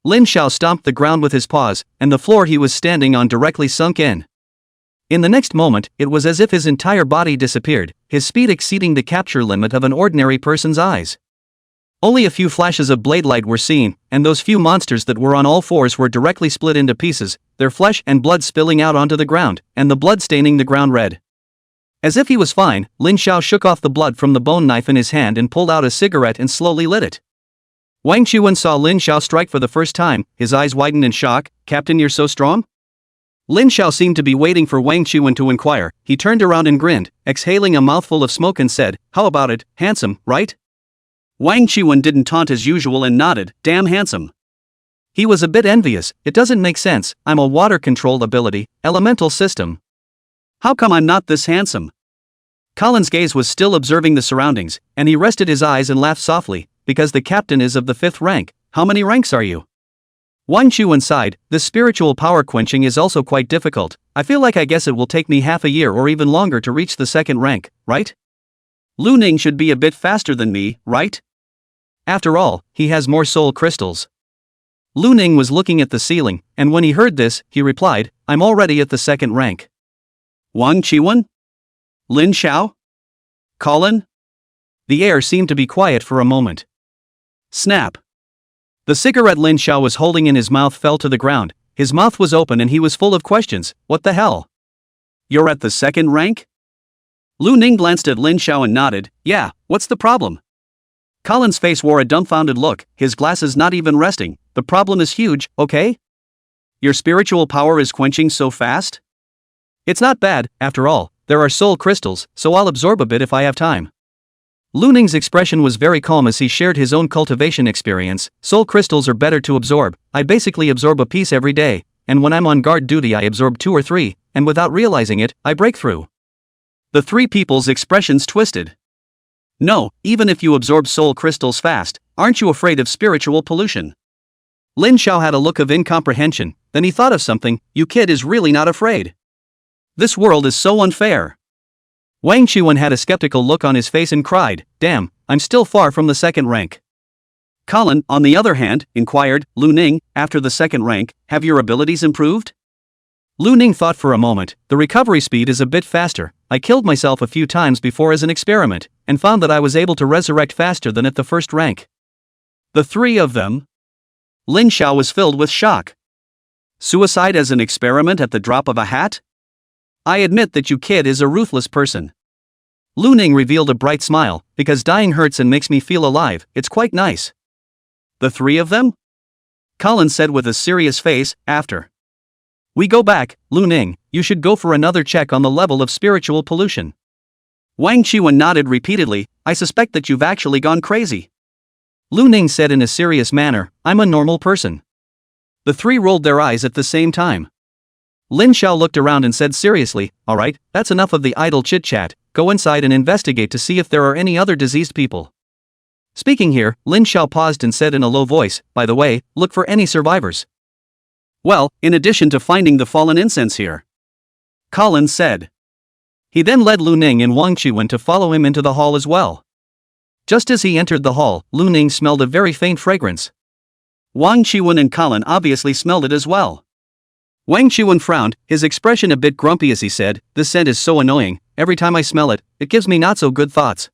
Lin Xiao stomped the ground with his paws, and the floor he was standing on directly sunk in. In the next moment, it was as if his entire body disappeared, his speed exceeding the capture limit of an ordinary person's eyes. Only a few flashes of blade light were seen, and those few monsters that were on all fours were directly split into pieces, their flesh and blood spilling out onto the ground, and the blood staining the ground red. As if he was fine, Lin Xiao shook off the blood from the bone knife in his hand and pulled out a cigarette and slowly lit it. Wang Chuan saw Lin Xiao strike for the first time, his eyes widened in shock. "Captain, you're so strong?" Lin Xiao seemed to be waiting for Wang Chuan to inquire. He turned around and grinned, exhaling a mouthful of smoke and said, "How about it, handsome, right?" Wang Chuan didn't taunt as usual and nodded, "Damn handsome." He was a bit envious. "It doesn't make sense, I'm a water-controlled ability, elemental system. How come I'm not this handsome?" Colin's gaze was still observing the surroundings, and he rested his eyes and laughed softly, "Because the captain is of the 5th rank, how many ranks are you?" Wang Chuan sighed, "This spiritual power quenching is also quite difficult. I feel like I guess it will take me half a year or even longer to reach the 2nd rank, right? Lu Ning should be a bit faster than me, right? After all, he has more soul crystals." Lu Ning was looking at the ceiling, and when he heard this, he replied, "I'm already at the 2nd rank." Wang Chuan? Lin Xiao? Colin? The air seemed to be quiet for a moment. Snap. The cigarette Lin Xiao was holding in his mouth fell to the ground. His mouth was open and he was full of questions. "What the hell? You're at the 2nd rank?" Lu Ning glanced at Lin Xiao and nodded, "Yeah, what's the problem?" Colin's face wore a dumbfounded look, his glasses not even resting. "The problem is huge, okay? Your spiritual power is quenching so fast? It's not bad, after all, there are soul crystals, so I'll absorb a bit if I have time." Lu Ning's expression was very calm as he shared his own cultivation experience. "Soul crystals are better to absorb. I basically absorb a piece every day, and when I'm on guard duty I absorb 2 or 3, and without realizing it, I break through." The three people's expressions twisted. "No, even if you absorb soul crystals fast, aren't you afraid of spiritual pollution?" Lin Xiao had a look of incomprehension, then he thought of something. "You kid is really not afraid. This world is so unfair." Wang Chuan had a skeptical look on his face and cried, "Damn, I'm still far from the 2nd rank." Colin, on the other hand, inquired, "Lu Ning, after the 2nd rank, have your abilities improved?" Lu Ning thought for a moment. "The recovery speed is a bit faster. I killed myself a few times before as an experiment, and found that I was able to resurrect faster than at the 1st rank." The 3 of them? Lin Xiao was filled with shock. Suicide as an experiment at the drop of a hat? "I admit that you kid is a ruthless person." Lu Ning revealed a bright smile, "Because dying hurts and makes me feel alive, it's quite nice." The 3 of them? Colin said with a serious face, "After we go back, Lu Ning, you should go for another check on the level of spiritual pollution." Wang Chuan nodded repeatedly, "I suspect that you've actually gone crazy." Lu Ning said in a serious manner, "I'm a normal person." The 3 rolled their eyes at the same time. Lin Xiao looked around and said seriously, "Alright, that's enough of the idle chit-chat, go inside and investigate to see if there are any other diseased people." Speaking here, Lin Xiao paused and said in a low voice, "By the way, look for any survivors." "Well, in addition to finding the fallen incense here," Colin said. He then led Lu Ning and Wang Chuan to follow him into the hall as well. Just as he entered the hall, Lu Ning smelled a very faint fragrance. Wang Chuan and Colin obviously smelled it as well. Wang Chuan frowned, his expression a bit grumpy as he said, "This scent is so annoying, every time I smell it, it gives me not so good thoughts."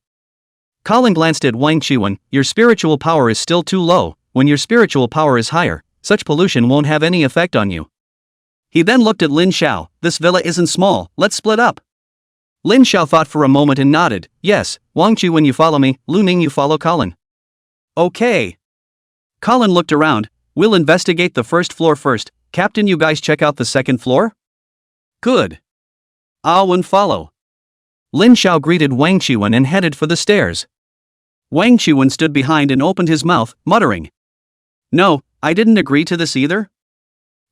Colin glanced at Wang Chuan, "Your spiritual power is still too low. When your spiritual power is higher, such pollution won't have any effect on you." He then looked at Lin Xiao, "This villa isn't small, let's split up." Lin Xiao thought for a moment and nodded, "Yes, Wang Chuan you follow me, Lu Ning you follow Colin." "Okay." Colin looked around, "We'll investigate the 1st floor first. Captain, you guys check out the 2nd floor?" "Good. I'll follow." Lin Xiao greeted Wang Chuan and headed for the stairs. Wang Chuan stood behind and opened his mouth, muttering, "No, I didn't agree to this either."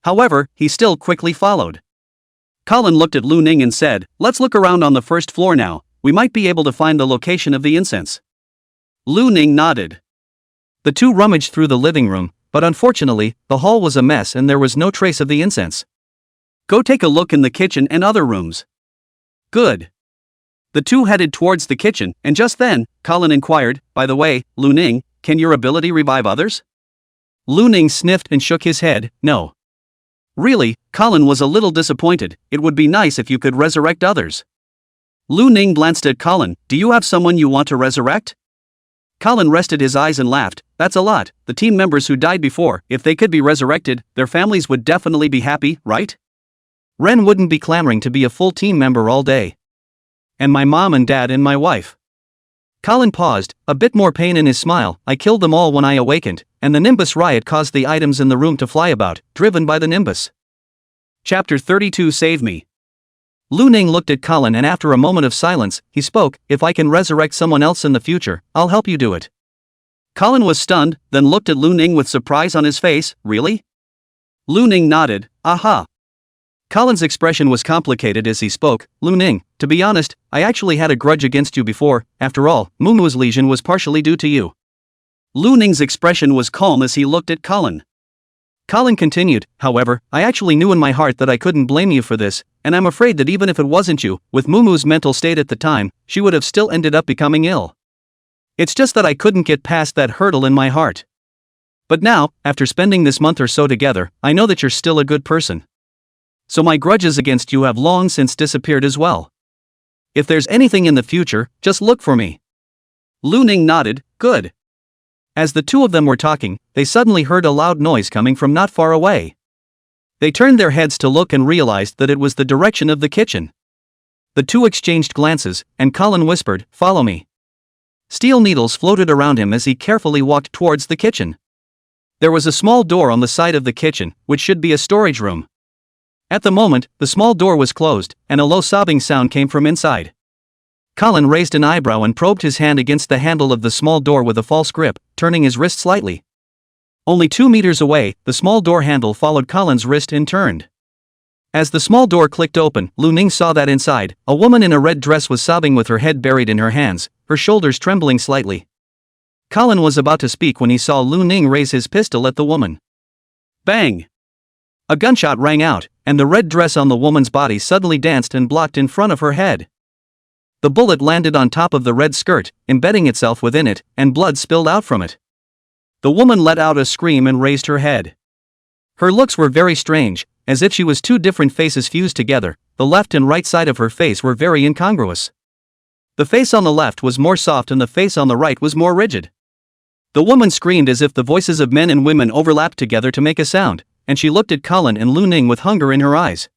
However, he still quickly followed. Colin looked at Lu Ning and said, "Let's look around on the first floor now, we might be able to find the location of the incense." Lu Ning nodded. The two rummaged through the living room, but unfortunately, the hall was a mess and there was no trace of the incense. "Go take a look in the kitchen and other rooms." "Good." The two headed towards the kitchen, and just then, Colin inquired, "By the way, Lu Ning, can your ability revive others?" Lu Ning sniffed and shook his head, "No." Really, Colin was a little disappointed. "It would be nice if you could resurrect others." Lu Ning glanced at Colin. "Do you have someone you want to resurrect?" Colin rested his eyes and laughed. "That's a lot. The team members who died before, if they could be resurrected, their families would definitely be happy, right? Ren wouldn't be clamoring to be a full team member all day. And my mom and dad and my wife." Colin paused, a bit more pain in his smile. "I killed them all when I awakened, and the Nimbus riot caused the items in the room to fly about, driven by the Nimbus." Chapter 32 Save Me. Lu Ning looked at Colin and after a moment of silence, he spoke, "If I can resurrect someone else in the future, I'll help you do it." Colin was stunned, then looked at Lu Ning with surprise on his face. "Really?" Lu Ning nodded. "Aha." Colin's expression was complicated as he spoke. "Lu Ning, to be honest, I actually had a grudge against you before. After all, Mumu's lesion was partially due to you." Lu Ning's expression was calm as he looked at Colin. Colin continued, "However, I actually knew in my heart that I couldn't blame you for this, and I'm afraid that even if it wasn't you, with Mumu's mental state at the time, she would have still ended up becoming ill. It's just that I couldn't get past that hurdle in my heart. But now, after spending this month or so together, I know that you're still a good person. So my grudges against you have long since disappeared as well. If there's anything in the future, just look for me." Lu Ning nodded. "Good." As the two of them were talking, they suddenly heard a loud noise coming from not far away. They turned their heads to look and realized that it was the direction of the kitchen. The two exchanged glances, and Colin whispered, "Follow me." Steel needles floated around him as he carefully walked towards the kitchen. There was a small door on the side of the kitchen, which should be a storage room. At the moment, the small door was closed, and a low sobbing sound came from inside. Colin raised an eyebrow and probed his hand against the handle of the small door with a false grip, turning his wrist slightly. Only 2 meters away, the small door handle followed Colin's wrist and turned. As the small door clicked open, Lu Ning saw that inside, a woman in a red dress was sobbing with her head buried in her hands, her shoulders trembling slightly. Colin was about to speak when he saw Lu Ning raise his pistol at the woman. Bang! A gunshot rang out, and the red dress on the woman's body suddenly danced and blocked in front of her head. The bullet landed on top of the red skirt, embedding itself within it, and blood spilled out from it. The woman let out a scream and raised her head. Her looks were very strange, as if she was two different faces fused together. The left and right side of her face were very incongruous. The face on the left was more soft and the face on the right was more rigid. The woman screamed as if the voices of men and women overlapped together to make a sound, and she looked at Colin and Lu Ning with hunger in her eyes.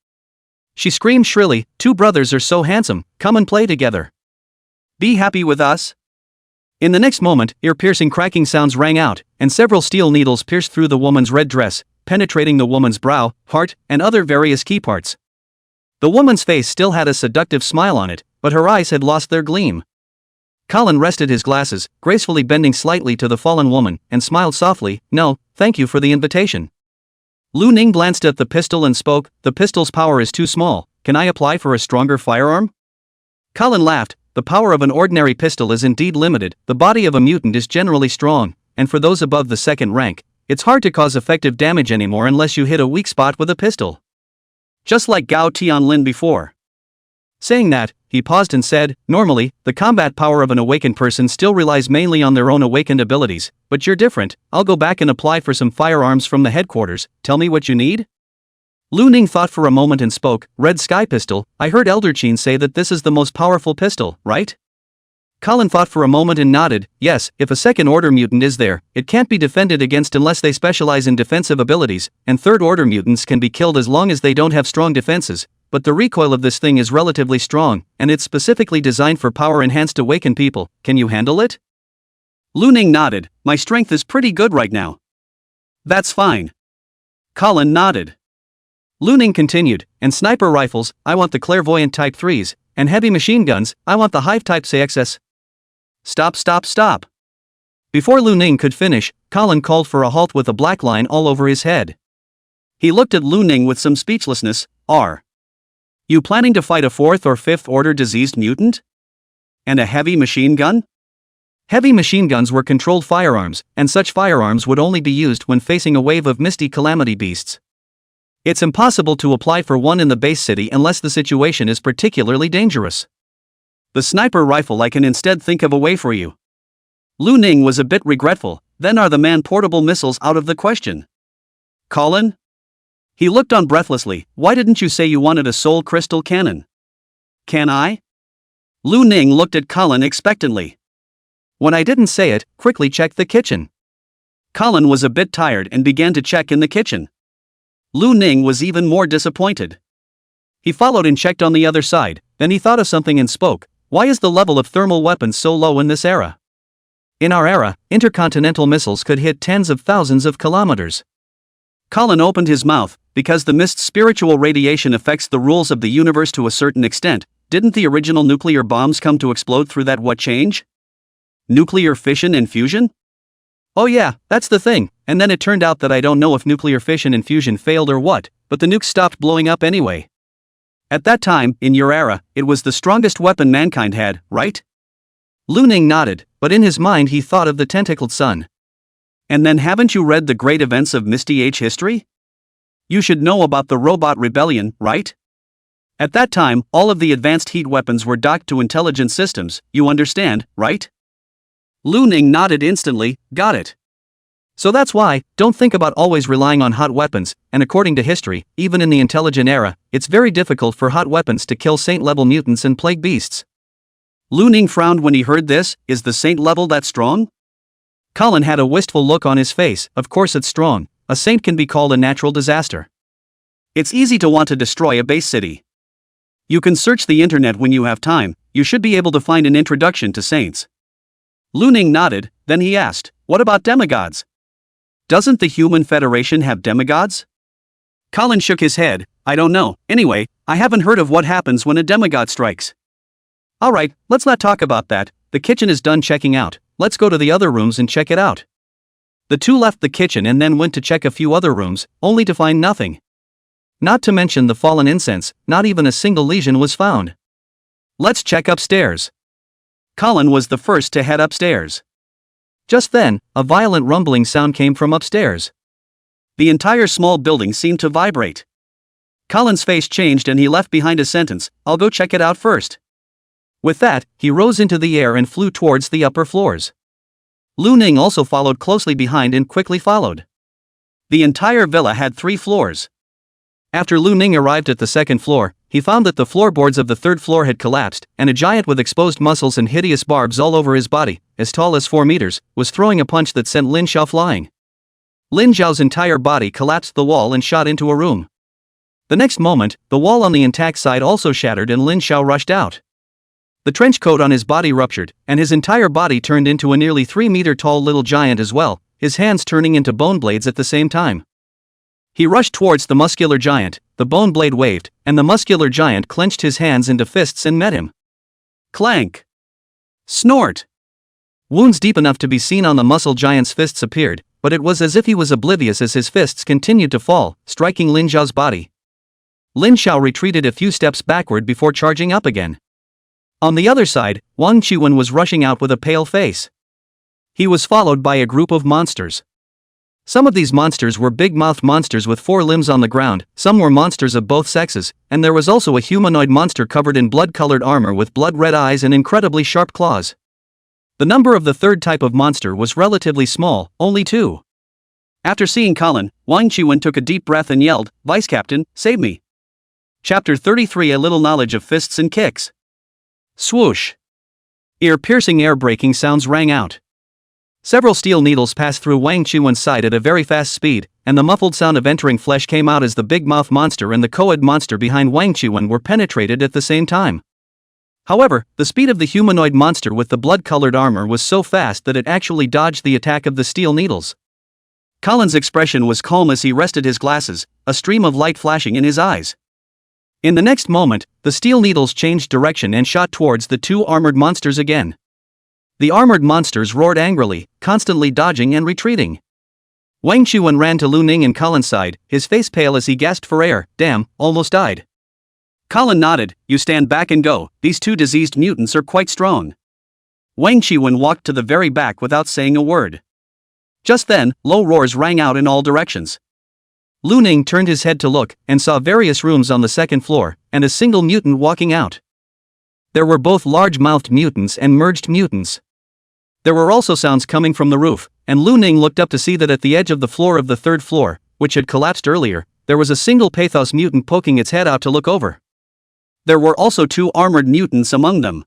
She screamed shrilly, "Two brothers are so handsome, come and play together. Be happy with us?" In the next moment, ear-piercing cracking sounds rang out, and several steel needles pierced through the woman's red dress, penetrating the woman's brow, heart, and other various key parts. The woman's face still had a seductive smile on it, but her eyes had lost their gleam. Colin rested his glasses, gracefully bending slightly to the fallen woman, and smiled softly, "No, thank you for the invitation." Lu Ning glanced at the pistol and spoke, "The pistol's power is too small, can I apply for a stronger firearm?" Colin laughed. "The power of an ordinary pistol is indeed limited, the body of a mutant is generally strong, and for those above the second rank, it's hard to cause effective damage anymore unless you hit a weak spot with a pistol. Just like Gao Tian Lin before." Saying that, he paused and said, "Normally, the combat power of an awakened person still relies mainly on their own awakened abilities, but you're different. I'll go back and apply for some firearms from the headquarters. Tell me what you need?" Lu Ning thought for a moment and spoke, "Red Sky Pistol, I heard Elder Qin say that this is the most powerful pistol, right?" Colin thought for a moment and nodded, "Yes, if a second-order mutant is there, it can't be defended against unless they specialize in defensive abilities, and third-order mutants can be killed as long as they don't have strong defenses, but the recoil of this thing is relatively strong, and it's specifically designed for power-enhanced awakened people. Can you handle it?" Lu Ning nodded, "My strength is pretty good right now." "That's fine." Colin nodded. Lu Ning continued, "And sniper rifles, I want the clairvoyant Type 3s, and heavy machine guns, I want the Hive Type CXS. Stop. Before Lu Ning could finish, Colin called for a halt with a black line all over his head. He looked at Lu Ning with some speechlessness. You planning to fight a fourth or fifth order diseased mutant? And a heavy machine gun? Heavy machine guns were controlled firearms, and such firearms would only be used when facing a wave of misty calamity beasts. It's impossible to apply for one in the base city unless the situation is particularly dangerous. The sniper rifle I can instead think of a way for you. Lu Ning was a bit regretful, then are the man-portable missiles out of the question? Colin? He looked on breathlessly, why didn't you say you wanted a soul crystal cannon? Can I? Lu Ning looked at Colin expectantly. When I didn't say it, quickly check the kitchen. Colin was a bit tired and began to check in the kitchen. Lu Ning was even more disappointed. He followed and checked on the other side, then he thought of something and spoke, why is the level of thermal weapons so low in this era? In our era, intercontinental missiles could hit tens of thousands of kilometers. Colin opened his mouth, because the mist's spiritual radiation affects the rules of the universe to a certain extent. Didn't the original nuclear bombs come to explode through that what change? Nuclear fission and fusion? Oh yeah, that's the thing, and then it turned out that I don't know if nuclear fission and fusion failed or what, but the nukes stopped blowing up anyway. At that time, in your era, it was the strongest weapon mankind had, right? Lu Ning nodded, but in his mind he thought of the tentacled sun. And then haven't you read the great events of Misty Age history? You should know about the robot rebellion, right? At that time, all of the advanced heat weapons were docked to intelligent systems, you understand, right? Lu Ning nodded instantly, got it. So that's why, don't think about always relying on hot weapons, and according to history, even in the intelligent era, it's very difficult for hot weapons to kill saint-level mutants and plague beasts. Lu Ning frowned when he heard this, is the saint level that strong? Colin had a wistful look on his face, of course it's strong, a saint can be called a natural disaster. It's easy to want to destroy a base city. You can search the internet when you have time, you should be able to find an introduction to saints. Lu Ning nodded, then he asked, what about demigods? Doesn't the Human Federation have demigods? Colin shook his head, I don't know, anyway, I haven't heard of what happens when a demigod strikes. Alright, let's not talk about that, the kitchen is done checking out, let's go to the other rooms and check it out. The two left the kitchen and then went to check a few other rooms, only to find nothing. Not to mention the fallen incense, not even a single lesion was found. Let's check upstairs. Colin was the first to head upstairs. Just then, a violent rumbling sound came from upstairs. The entire small building seemed to vibrate. Colin's face changed and he left behind a sentence, I'll go check it out first. With that, he rose into the air and flew towards the upper floors. Lu Ning also followed closely behind and quickly followed. The entire villa had 3 floors. After Lu Ning arrived at the second floor, he found that the floorboards of the third floor had collapsed, and a giant with exposed muscles and hideous barbs all over his body, as tall as 4 meters, was throwing a punch that sent Lin Xiao flying. Lin Xiao's entire body collapsed the wall and shot into a room. The next moment, the wall on the intact side also shattered and Lin Xiao rushed out. The trench coat on his body ruptured, and his entire body turned into a nearly 3-meter-tall little giant as well, his hands turning into bone blades at the same time. He rushed towards the muscular giant, the bone blade waved, and the muscular giant clenched his hands into fists and met him. Clank! Snort! Wounds deep enough to be seen on the muscle giant's fists appeared, but it was as if he was oblivious as his fists continued to fall, striking Lin Xiao's body. Lin Xiao retreated a few steps backward before charging up again. On the other side, Wang Chuan was rushing out with a pale face. He was followed by a group of monsters. Some of these monsters were big-mouthed monsters with 4 limbs on the ground, some were monsters of both sexes, and there was also a humanoid monster covered in blood-colored armor with blood-red eyes and incredibly sharp claws. The number of the third type of monster was relatively small, only 2. After seeing Colin, Wang Chuan took a deep breath and yelled, Vice Captain, save me. Chapter 33 A Little Knowledge of Fists and Kicks. Swoosh. Ear-piercing air-breaking sounds rang out. Several steel needles passed through Wang Chuan's side at a very fast speed, and the muffled sound of entering flesh came out as the big-mouth monster and the co-ed monster behind Wang Chuan were penetrated at the same time. However, the speed of the humanoid monster with the blood-colored armor was so fast that it actually dodged the attack of the steel needles. Colin's expression was calm as he rested his glasses, a stream of light flashing in his eyes. In the next moment, the steel needles changed direction and shot towards the 2 armored monsters again. The armored monsters roared angrily, constantly dodging and retreating. Wang Chuan ran to Lu Ning and Colin's side, his face pale as he gasped for air, damn, almost died. Colin nodded. You stand back and go, these two diseased mutants are quite strong. Wang Qiwen walked to the very back without saying a word. Just then, low roars rang out in all directions. Lu Ning turned his head to look, and saw various rooms on the second floor, and a single mutant walking out. There were both large-mouthed mutants and merged mutants. There were also sounds coming from the roof, and Lu Ning looked up to see that at the edge of the floor of the third floor, which had collapsed earlier, there was a single pathos mutant poking its head out to look over. There were also two armored mutants among them.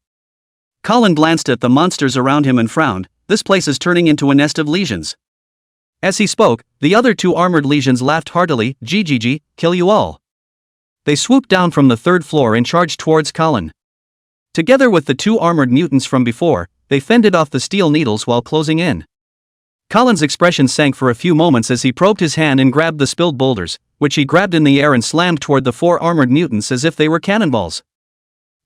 Colin glanced at the monsters around him and frowned. This place is turning into a nest of legions. As he spoke, the other two armored legions laughed heartily. GGG, kill you all. They swooped down from the third floor and charged towards Colin. Together with the two armored mutants from before, they fended off the steel needles while closing in. Colin's expression sank for a few moments as he probed his hand and grabbed the spilled boulders, which he grabbed in the air and slammed toward the four armored mutants as if they were cannonballs.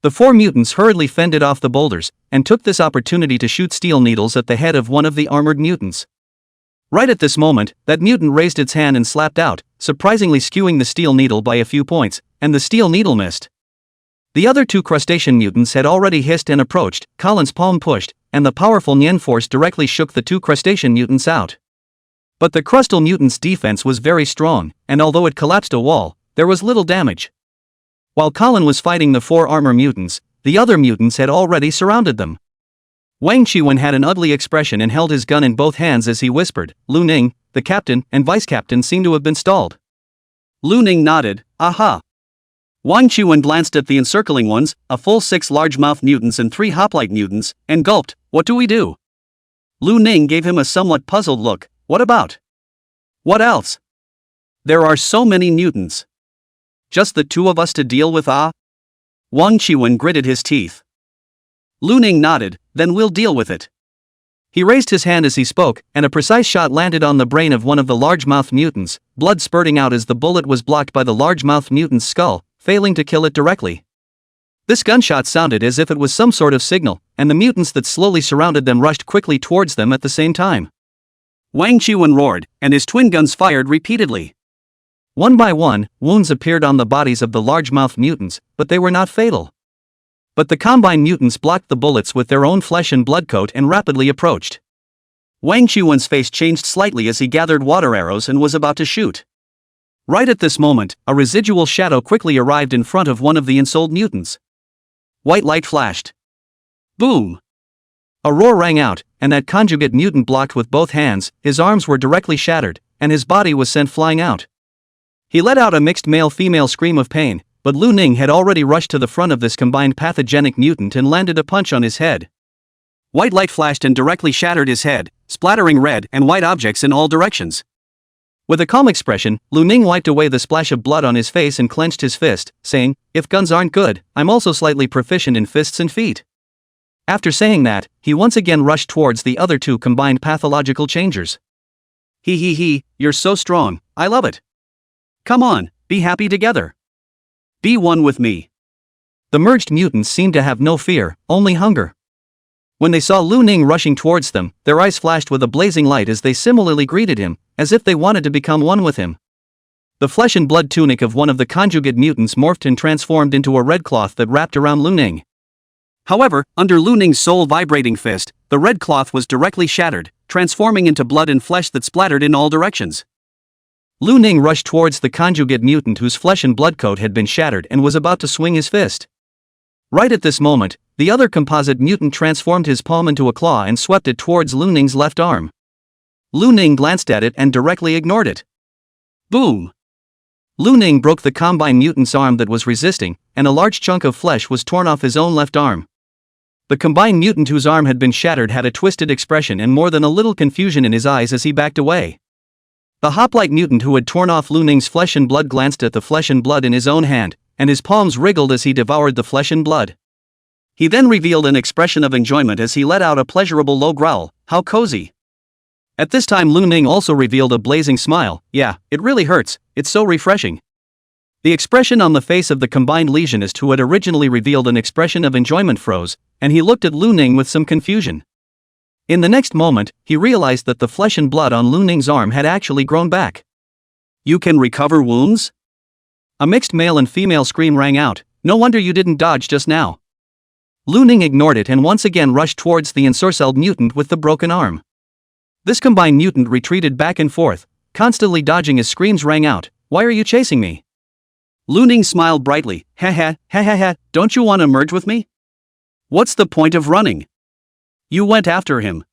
The four mutants hurriedly fended off the boulders, and took this opportunity to shoot steel needles at the head of one of the armored mutants. Right at this moment, that mutant raised its hand and slapped out, surprisingly skewing the steel needle by a few points, and the steel needle missed. The other two crustacean mutants had already hissed and approached. Colin's palm pushed, and the powerful Nien force directly shook the two crustacean mutants out. But the crustal mutant's defense was very strong, and although it collapsed a wall, there was little damage. While Colin was fighting the four armor mutants, the other mutants had already surrounded them. Wang Qiwen had an ugly expression and held his gun in both hands as he whispered. Lu Ning, the captain and vice-captain seem to have been stalled. Lu Ning nodded. Aha. Wang Qiwen glanced at the encircling ones, a full 6 largemouth mutants and 3 hoplite mutants, and gulped. What do we do? Lu Ning gave him a somewhat puzzled look. What about? What else? There are so many mutants. Just the two of us to deal with, ah? Wang Qiwen gritted his teeth. Lu Ning nodded. Then we'll deal with it. He raised his hand as he spoke, and a precise shot landed on the brain of one of the largemouth mutants, blood spurting out as the bullet was blocked by the largemouth mutant's skull, failing to kill it directly. This gunshot sounded as if it was some sort of signal, and the mutants that slowly surrounded them rushed quickly towards them at the same time. Wang Qiwen roared, and his twin guns fired repeatedly. One by one, wounds appeared on the bodies of the largemouth mutants, but they were not fatal. But the combine mutants blocked the bullets with their own flesh and blood coat and rapidly approached. Wang Qiwen's face changed slightly as he gathered water arrows and was about to shoot. Right at this moment, a residual shadow quickly arrived in front of one of the ensouled mutants. White light flashed. Boom! A roar rang out, and that conjugate mutant blocked with both hands. His arms were directly shattered, and his body was sent flying out. He let out a mixed male-female scream of pain, but Lu Ning had already rushed to the front of this combined pathogenic mutant and landed a punch on his head. White light flashed and directly shattered his head, splattering red and white objects in all directions. With a calm expression, Lu Ning wiped away the splash of blood on his face and clenched his fist, saying, "If guns aren't good, I'm also slightly proficient in fists and feet." After saying that, he once again rushed towards the other two combined pathological changers. He, you're so strong, I love it. Come on, be happy together. Be one with me. The merged mutants seemed to have no fear, only hunger. When they saw Lu Ning rushing towards them, their eyes flashed with a blazing light as they similarly greeted him, as if they wanted to become one with him. The flesh and blood tunic of one of the conjugate mutants morphed and transformed into a red cloth that wrapped around Lu Ning. However, under Lu Ning's soul-vibrating fist, the red cloth was directly shattered, transforming into blood and flesh that splattered in all directions. Lu Ning rushed towards the conjugate mutant whose flesh and blood coat had been shattered and was about to swing his fist. Right at this moment, the other composite mutant transformed his palm into a claw and swept it towards Lu Ning's left arm. Lu Ning glanced at it and directly ignored it. Boom! Lu Ning broke the combine mutant's arm that was resisting, and a large chunk of flesh was torn off his own left arm. The combined mutant whose arm had been shattered had a twisted expression and more than a little confusion in his eyes as he backed away. The hoplite mutant who had torn off Lu Ning's flesh and blood glanced at the flesh and blood in his own hand, and his palms wriggled as he devoured the flesh and blood. He then revealed an expression of enjoyment as he let out a pleasurable low growl. How cozy. At this time Lu Ning also revealed a blazing smile. Yeah, it really hurts, it's so refreshing. The expression on the face of the combined legionist who had originally revealed an expression of enjoyment froze, and he looked at Lu Ning with some confusion. In the next moment, he realized that the flesh and blood on Lu Ning's arm had actually grown back. You can recover wounds? A mixed male and female scream rang out, No wonder you didn't dodge just now. Lu Ning ignored it and once again rushed towards the ensorcelled mutant with the broken arm. This combined mutant retreated back and forth, constantly dodging as screams rang out, "Why are you chasing me?" Lu Ning smiled brightly, "Ha ha, ha ha ha, don't you want to merge with me? What's the point of running? You went after him."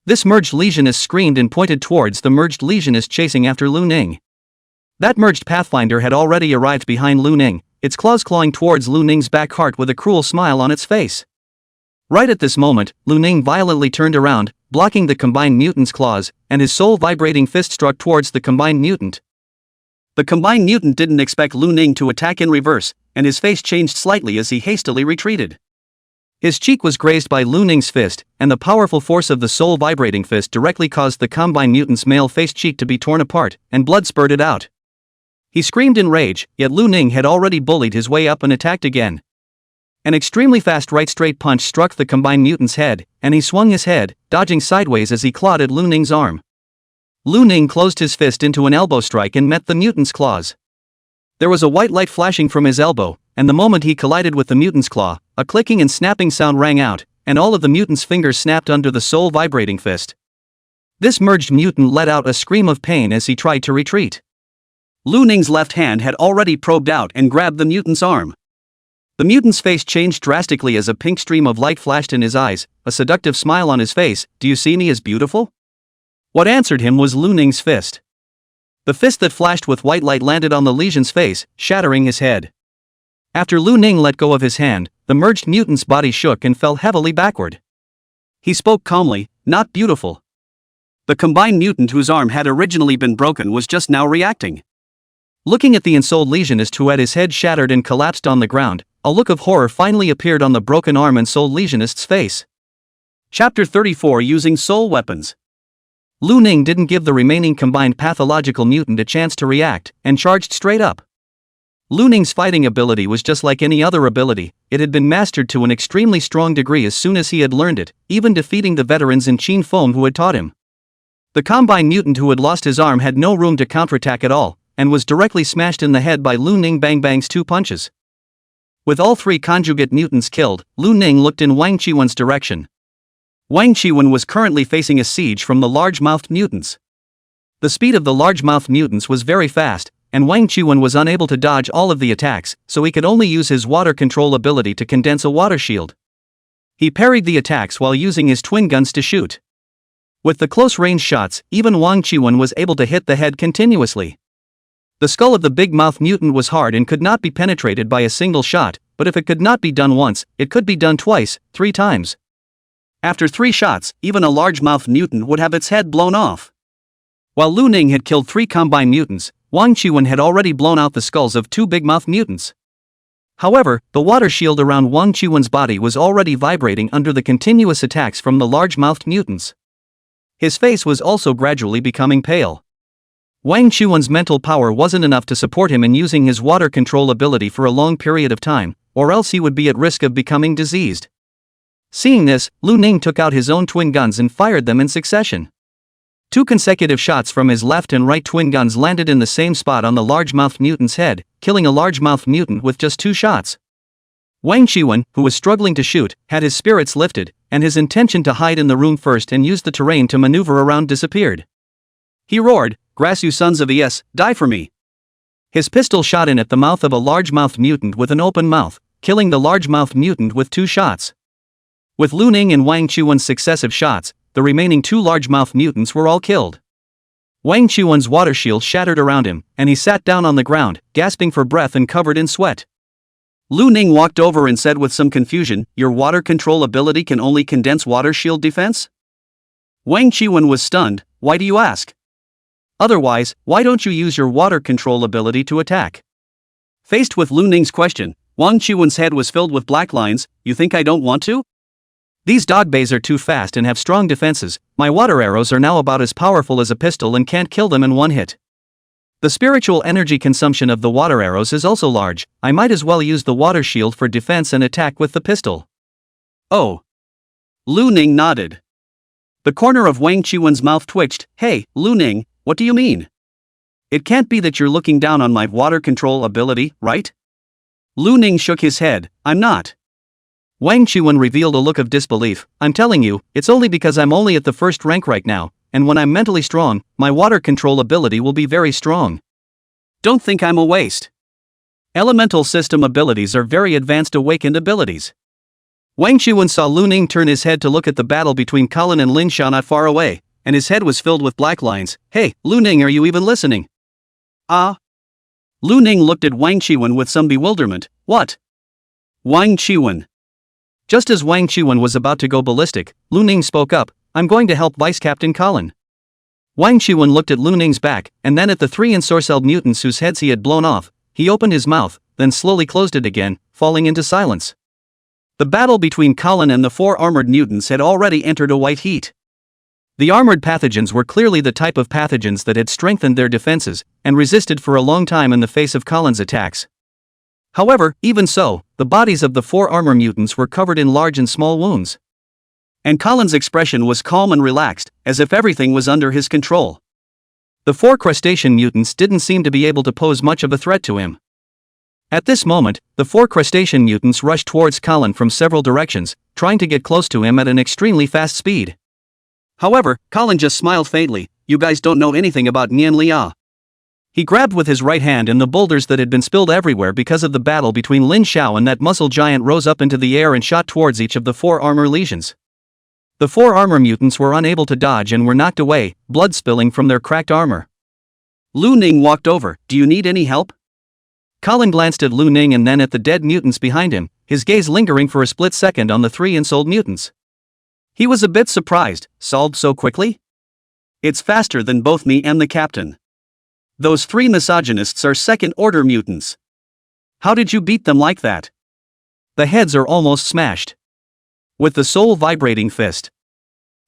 This merged legionist screamed and pointed towards the merged legionist chasing after Lu Ning. That merged pathfinder had already arrived behind Lu Ning, its claws clawing towards Lu Ning's back heart with a cruel smile on its face. Right at this moment, Lu Ning violently turned around, blocking the combined mutant's claws, and his soul-vibrating fist struck towards the combined mutant. The combined mutant didn't expect Lu Ning to attack in reverse, and his face changed slightly as he hastily retreated. His cheek was grazed by Lu Ning's fist, and the powerful force of the soul-vibrating fist directly caused the combined mutant's male face cheek to be torn apart, and blood spurted out. He screamed in rage, yet Lu Ning had already bullied his way up and attacked again. An extremely fast right straight punch struck the combined mutant's head, and he swung his head, dodging sideways as he clawed at Lu Ning's arm. Lu Ning closed his fist into an elbow strike and met the mutant's claws. There was a white light flashing from his elbow, and the moment he collided with the mutant's claw, a clicking and snapping sound rang out, and all of the mutant's fingers snapped under the soul-vibrating fist. This merged mutant let out a scream of pain as he tried to retreat. Lu Ning's left hand had already probed out and grabbed the mutant's arm. The mutant's face changed drastically as a pink stream of light flashed in his eyes, a seductive smile on his face. "Do you see me as beautiful?" What answered him was Lu Ning's fist. The fist that flashed with white light landed on the legion's face, shattering his head. After Lu Ning let go of his hand, the merged mutant's body shook and fell heavily backward. He spoke calmly, "Not beautiful." The combined mutant whose arm had originally been broken was just now reacting. Looking at the ensouled legionist who had his head shattered and collapsed on the ground, a look of horror finally appeared on the broken arm and soul legionist's face. Chapter 34 Using Soul Weapons. Lu Ning didn't give the remaining combined pathological mutant a chance to react, and charged straight up. Lu Ning's fighting ability was just like any other ability, it had been mastered to an extremely strong degree as soon as he had learned it, even defeating the veterans in Qin Feng who had taught him. The combined mutant who had lost his arm had no room to counterattack at all, and was directly smashed in the head by Lu Ning Bang Bang's 2 punches. With all 3 conjugate mutants killed, Lu Ning looked in Wang Qiwen's direction. Wang Qiwen was currently facing a siege from the large-mouthed mutants. The speed of the large-mouthed mutants was very fast, and Wang Qiwen was unable to dodge all of the attacks, so he could only use his water control ability to condense a water shield. He parried the attacks while using his twin guns to shoot. With the close-range shots, even Wang Qiwen was able to hit the head continuously. The skull of the big-mouth mutant was hard and could not be penetrated by a single shot, but if it could not be done once, it could be done twice, 3 times. After 3 shots, even a large-mouthed mutant would have its head blown off. While Lu Ning had killed 3 combined mutants, Wang Qiwen had already blown out the skulls of 2 big-mouth mutants. However, the water shield around Wang Qiwen's body was already vibrating under the continuous attacks from the large-mouthed mutants. His face was also gradually becoming pale. Wang Qiwen's mental power wasn't enough to support him in using his water control ability for a long period of time, or else he would be at risk of becoming diseased. Seeing this, Lu Ning took out his own twin guns and fired them in succession. 2 consecutive shots from his left and right twin guns landed in the same spot on the large-mouthed mutant's head, killing a large-mouthed mutant with just 2 shots. Wang Qiwen, who was struggling to shoot, had his spirits lifted, and his intention to hide in the room first and use the terrain to maneuver around disappeared. He roared, "Grass, you sons of ES, die for me." His pistol shot in at the mouth of a large-mouthed mutant with an open mouth, killing the large-mouthed mutant with 2 shots. With Lu Ning and Wang Qiwen's successive shots, the remaining 2 large-mouthed mutants were all killed. Wang Qiwen's water shield shattered around him, and he sat down on the ground, gasping for breath and covered in sweat. Lu Ning walked over and said with some confusion, "Your water control ability can only condense water shield defense?" Wang Qiwen was stunned. "Why do you ask? Otherwise, why don't you use your water control ability to attack?" Faced with Lu Ning's question, Wang Qiwen's head was filled with black lines. "You think I don't want to? These dog bays are too fast and have strong defenses. My water arrows are now about as powerful as a pistol and can't kill them in one hit. The spiritual energy consumption of the water arrows is also large. I might as well use the water shield for defense and attack with the pistol." "Oh." Lu Ning nodded. The corner of Wang Qiwen's mouth twitched. "Hey, Lu Ning, what do you mean? It can't be that you're looking down on my water control ability, right? Lu Ning shook his head, I'm not. Wang Qiwen revealed a look of disbelief. I'm telling you, it's only because I'm only at the first rank right now, and when I'm mentally strong, my water control ability will be very strong. Don't think I'm a waste. Elemental system abilities are very advanced awakened abilities. Wang Qiwen saw Lu Ning turn his head to look at the battle between Colin and Lin Xiao not far away, and his head was filled with black lines. Hey, Lu Ning, are you even listening? Ah? Lu Ning looked at Wang Qiwen with some bewilderment. What? Wang Qiwen. Just as Wang Qiwen was about to go ballistic, Lu Ning spoke up, I'm going to help Vice Captain Colin. Wang Qiwen looked at Lu Ning's back, and then at the three ensorcelled mutants whose heads he had blown off. He opened his mouth, then slowly closed it again, falling into silence. The battle between Colin and the four armored mutants had already entered a white heat. The armored pathogens were clearly the type of pathogens that had strengthened their defenses, and resisted for a long time in the face of Colin's attacks. However, even so, the bodies of the four armor mutants were covered in large and small wounds. And Colin's expression was calm and relaxed, as if everything was under his control. The four crustacean mutants didn't seem to be able to pose much of a threat to him. At this moment, the four crustacean mutants rushed towards Colin from several directions, trying to get close to him at an extremely fast speed. However, Colin just smiled faintly. You guys don't know anything about Nian Lia. He grabbed with his right hand and the boulders that had been spilled everywhere because of the battle between Lin Xiao and that muscle giant rose up into the air and shot towards each of the four armor legions. The four armor mutants were unable to dodge and were knocked away, blood spilling from their cracked armor. Lu Ning walked over. Do you need any help? Colin glanced at Lu Ning and then at the dead mutants behind him, his gaze lingering for a split second on the three ensouled mutants. He was a bit surprised. Solved so quickly? It's faster than both me and the captain. Those three misogynists are second-order mutants. How did you beat them like that? The heads are almost smashed. With the soul vibrating fist.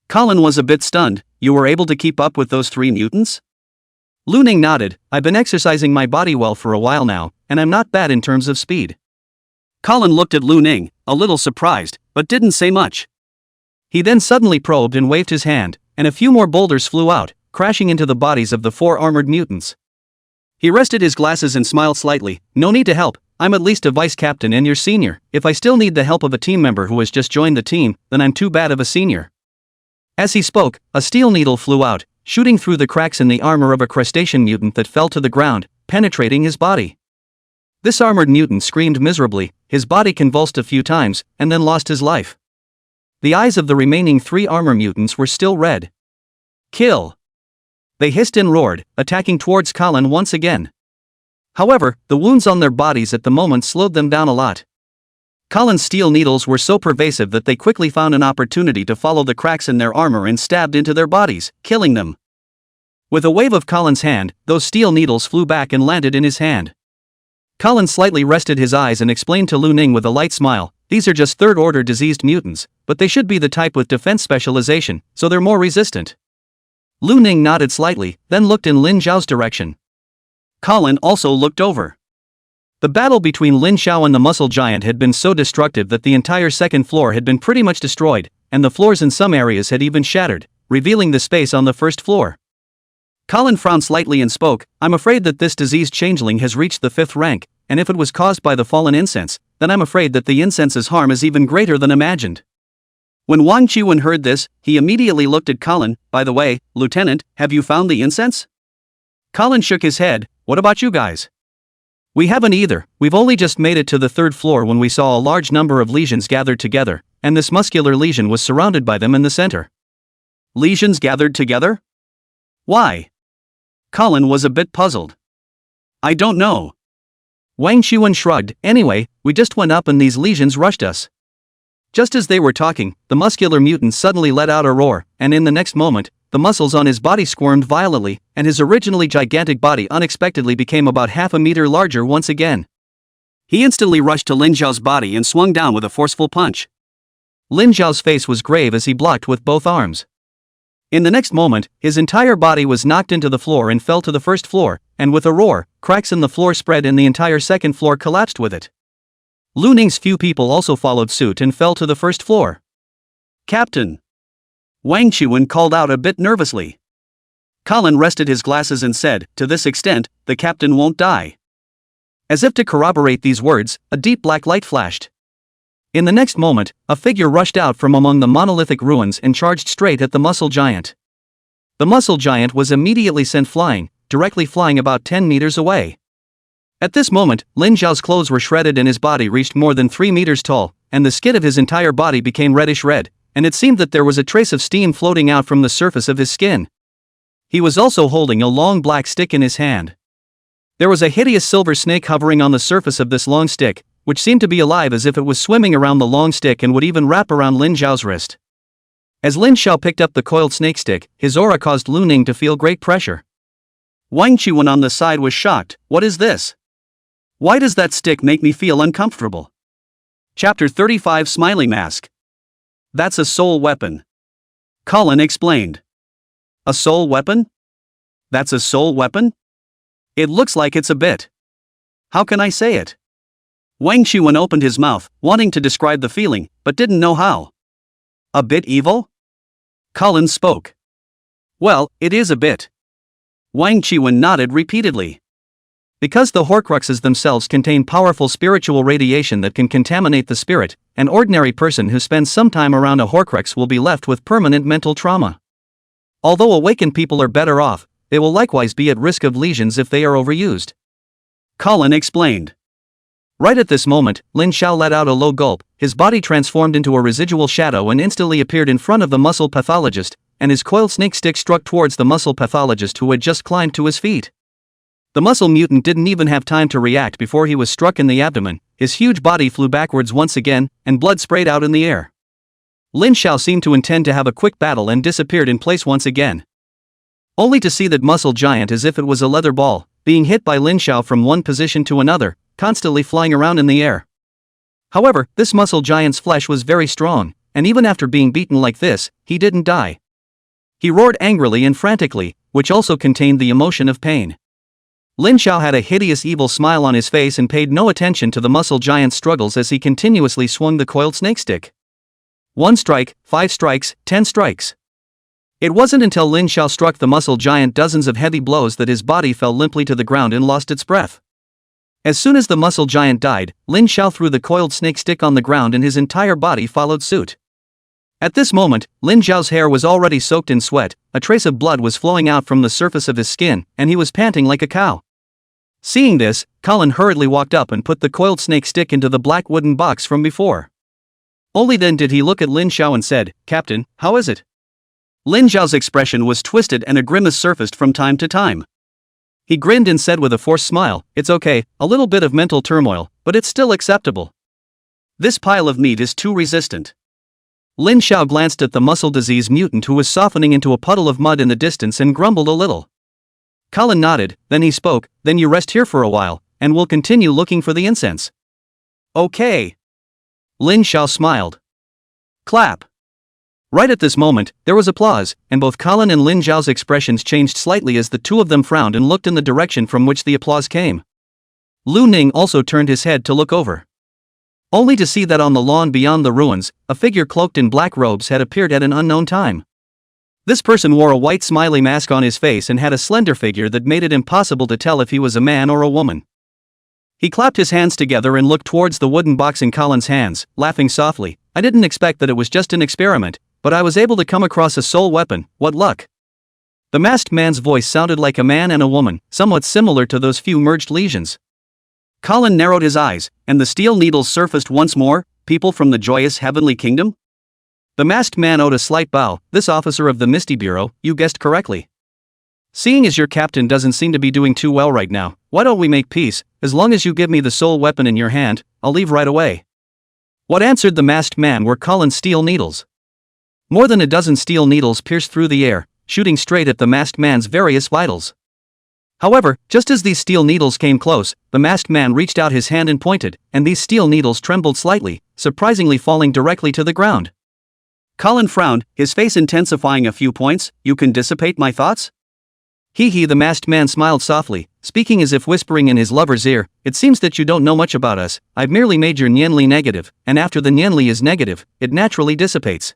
Colin was a bit stunned. You were able to keep up with those three mutants? Lu Ning nodded. I've been exercising my body well for a while now, and I'm not bad in terms of speed. Colin looked at Lu Ning, a little surprised, but didn't say much. He then suddenly probed and waved his hand, and a few more boulders flew out, crashing into the bodies of the four armored mutants. He rested his glasses and smiled slightly. No need to help, I'm at least a vice captain and you're senior. If I still need the help of a team member who has just joined the team, then I'm too bad of a senior. As he spoke, a steel needle flew out, shooting through the cracks in the armor of a crustacean mutant that fell to the ground, penetrating his body. This armored mutant screamed miserably, his body convulsed a few times, and then lost his life. The eyes of the remaining three armor mutants were still red. Kill! They hissed and roared, attacking towards Colin once again. However, the wounds on their bodies at the moment slowed them down a lot. Colin's steel needles were so pervasive that they quickly found an opportunity to follow the cracks in their armor and stabbed into their bodies, killing them. With a wave of Colin's hand, those steel needles flew back and landed in his hand. Colin slightly rested his eyes and explained to Lu Ning with a light smile, these are just third-order diseased mutants, but they should be the type with defense specialization, so they're more resistant. Lu Ning nodded slightly, then looked in Lin Xiao's direction. Colin also looked over. The battle between Lin Xiao and the muscle giant had been so destructive that the entire second floor had been pretty much destroyed, and the floors in some areas had even shattered, revealing the space on the first floor. Colin frowned slightly and spoke, I'm afraid that this diseased changeling has reached the 5th rank, and if it was caused by the fallen incense, then I'm afraid that the incense's harm is even greater than imagined. When Wang Qiwen heard this, he immediately looked at Colin. By the way, Lieutenant, have you found the incense? Colin shook his head. What about you guys? We haven't either. We've only just made it to the 3rd floor when we saw a large number of legions gathered together, and this muscular legion was surrounded by them in the center. Legions gathered together? Why? Colin was a bit puzzled. I don't know. Wang Qiwen shrugged. Anyway, we just went up and these legions rushed us. Just as they were talking, the muscular mutant suddenly let out a roar, and in the next moment, the muscles on his body squirmed violently, and his originally gigantic body unexpectedly became about half a meter larger once again. He instantly rushed to Lin Xiao's body and swung down with a forceful punch. Lin Xiao's face was grave as he blocked with both arms. In the next moment, his entire body was knocked into the floor and fell to the 1st floor, and with a roar, cracks in the floor spread and the entire 2nd floor collapsed with it. Lu Ning's few people also followed suit and fell to the 1st floor. Captain! Wang Qiwen called out a bit nervously. Colin rested his glasses and said, to this extent, the captain won't die. As if to corroborate these words, a deep black light flashed. In the next moment, a figure rushed out from among the monolithic ruins and charged straight at the muscle giant. The muscle giant was immediately sent flying, directly flying about 10 meters away. At this moment, Lin Zhao's clothes were shredded and his body reached more than 3 meters tall, and the skin of his entire body became reddish red, and it seemed that there was a trace of steam floating out from the surface of his skin. He was also holding a long black stick in his hand. There was a hideous silver snake hovering on the surface of this long stick, which seemed to be alive as if it was swimming around the long stick and would even wrap around Lin Zhao's wrist. As Lin Zhao picked up the coiled snake stick, his aura caused Lu Ning to feel great pressure. Wang Qiwen on the side was shocked. What is this? Why does that stick make me feel uncomfortable? Chapter 35 Smiley Mask. That's a soul weapon. Colin explained. A soul weapon? That's a soul weapon? It looks like it's a bit. How can I say it? Wang Qiwen opened his mouth, wanting to describe the feeling, but didn't know how. A bit evil? Colin spoke. Well, it is a bit. Wang Qiwen nodded repeatedly. Because the Horcruxes themselves contain powerful spiritual radiation that can contaminate the spirit, an ordinary person who spends some time around a Horcrux will be left with permanent mental trauma. Although awakened people are better off, they will likewise be at risk of lesions if they are overused. Colin explained. Right at this moment, Lin Zhao let out a low gulp, his body transformed into a residual shadow and instantly appeared in front of the muscle pathologist, and his coiled snake stick struck towards the muscle pathologist who had just climbed to his feet. The muscle mutant didn't even have time to react before he was struck in the abdomen, his huge body flew backwards once again, and blood sprayed out in the air. Lin Zhao seemed to intend to have a quick battle and disappeared in place once again. Only to see that muscle giant as if it was a leather ball, being hit by Lin Zhao from one position to another, constantly flying around in the air. However, this muscle giant's flesh was very strong, and even after being beaten like this, he didn't die. He roared angrily and frantically, which also contained the emotion of pain. Lin Zhao had a hideous evil smile on his face and paid no attention to the muscle giant's struggles as he continuously swung the coiled snake stick. 1 strike, 5 strikes, 10 strikes. It wasn't until Lin Zhao struck the muscle giant dozens of heavy blows that his body fell limply to the ground and lost its breath. As soon as the muscle giant died, Lin Zhao threw the coiled snake stick on the ground and his entire body followed suit. At this moment, Lin Zhao's hair was already soaked in sweat, a trace of blood was flowing out from the surface of his skin, and he was panting like a cow. Seeing this, Colin hurriedly walked up and put the coiled snake stick into the black wooden box from before. Only then did he look at Lin Zhao and said, "Captain, how is it?" Lin Zhao's expression was twisted and a grimace surfaced from time to time. He grinned and said with a forced smile, "It's okay, a little bit of mental turmoil, but it's still acceptable. This pile of meat is too resistant." Lin Zhao glanced at the muscle disease mutant who was softening into a puddle of mud in the distance and grumbled a little. Colin nodded, then he spoke, "Then you rest here for a while, and we'll continue looking for the incense." "Okay." Lin Zhao smiled. Clap. Right at this moment, there was applause, and both Colin and Lin Zhao's expressions changed slightly as the two of them frowned and looked in the direction from which the applause came. Lu Ning also turned his head to look over. Only to see that on the lawn beyond the ruins, a figure cloaked in black robes had appeared at an unknown time. This person wore a white smiley mask on his face and had a slender figure that made it impossible to tell if he was a man or a woman. He clapped his hands together and looked towards the wooden box in Colin's hands, laughing softly. "I didn't expect that it was just an experiment, but I was able to come across a soul weapon, what luck." The masked man's voice sounded like a man and a woman, somewhat similar to those few merged lesions. Colin narrowed his eyes, and the steel needles surfaced once more. "People from the joyous heavenly kingdom?" The masked man owed a slight bow. "This officer of the Misty Bureau, you guessed correctly. Seeing as your captain doesn't seem to be doing too well right now, why don't we make peace? As long as you give me the soul weapon in your hand, I'll leave right away." What answered the masked man were Colin's steel needles. More than a dozen steel needles pierced through the air, shooting straight at the masked man's various vitals. However, just as these steel needles came close, the masked man reached out his hand and pointed, and these steel needles trembled slightly, surprisingly falling directly to the ground. Colin frowned, his face intensifying a few points. "You can dissipate my thoughts?" "Hee," the masked man smiled softly, speaking as if whispering in his lover's ear, "It seems that you don't know much about us. I've merely made your Nianli negative, and after the Nianli is negative, it naturally dissipates.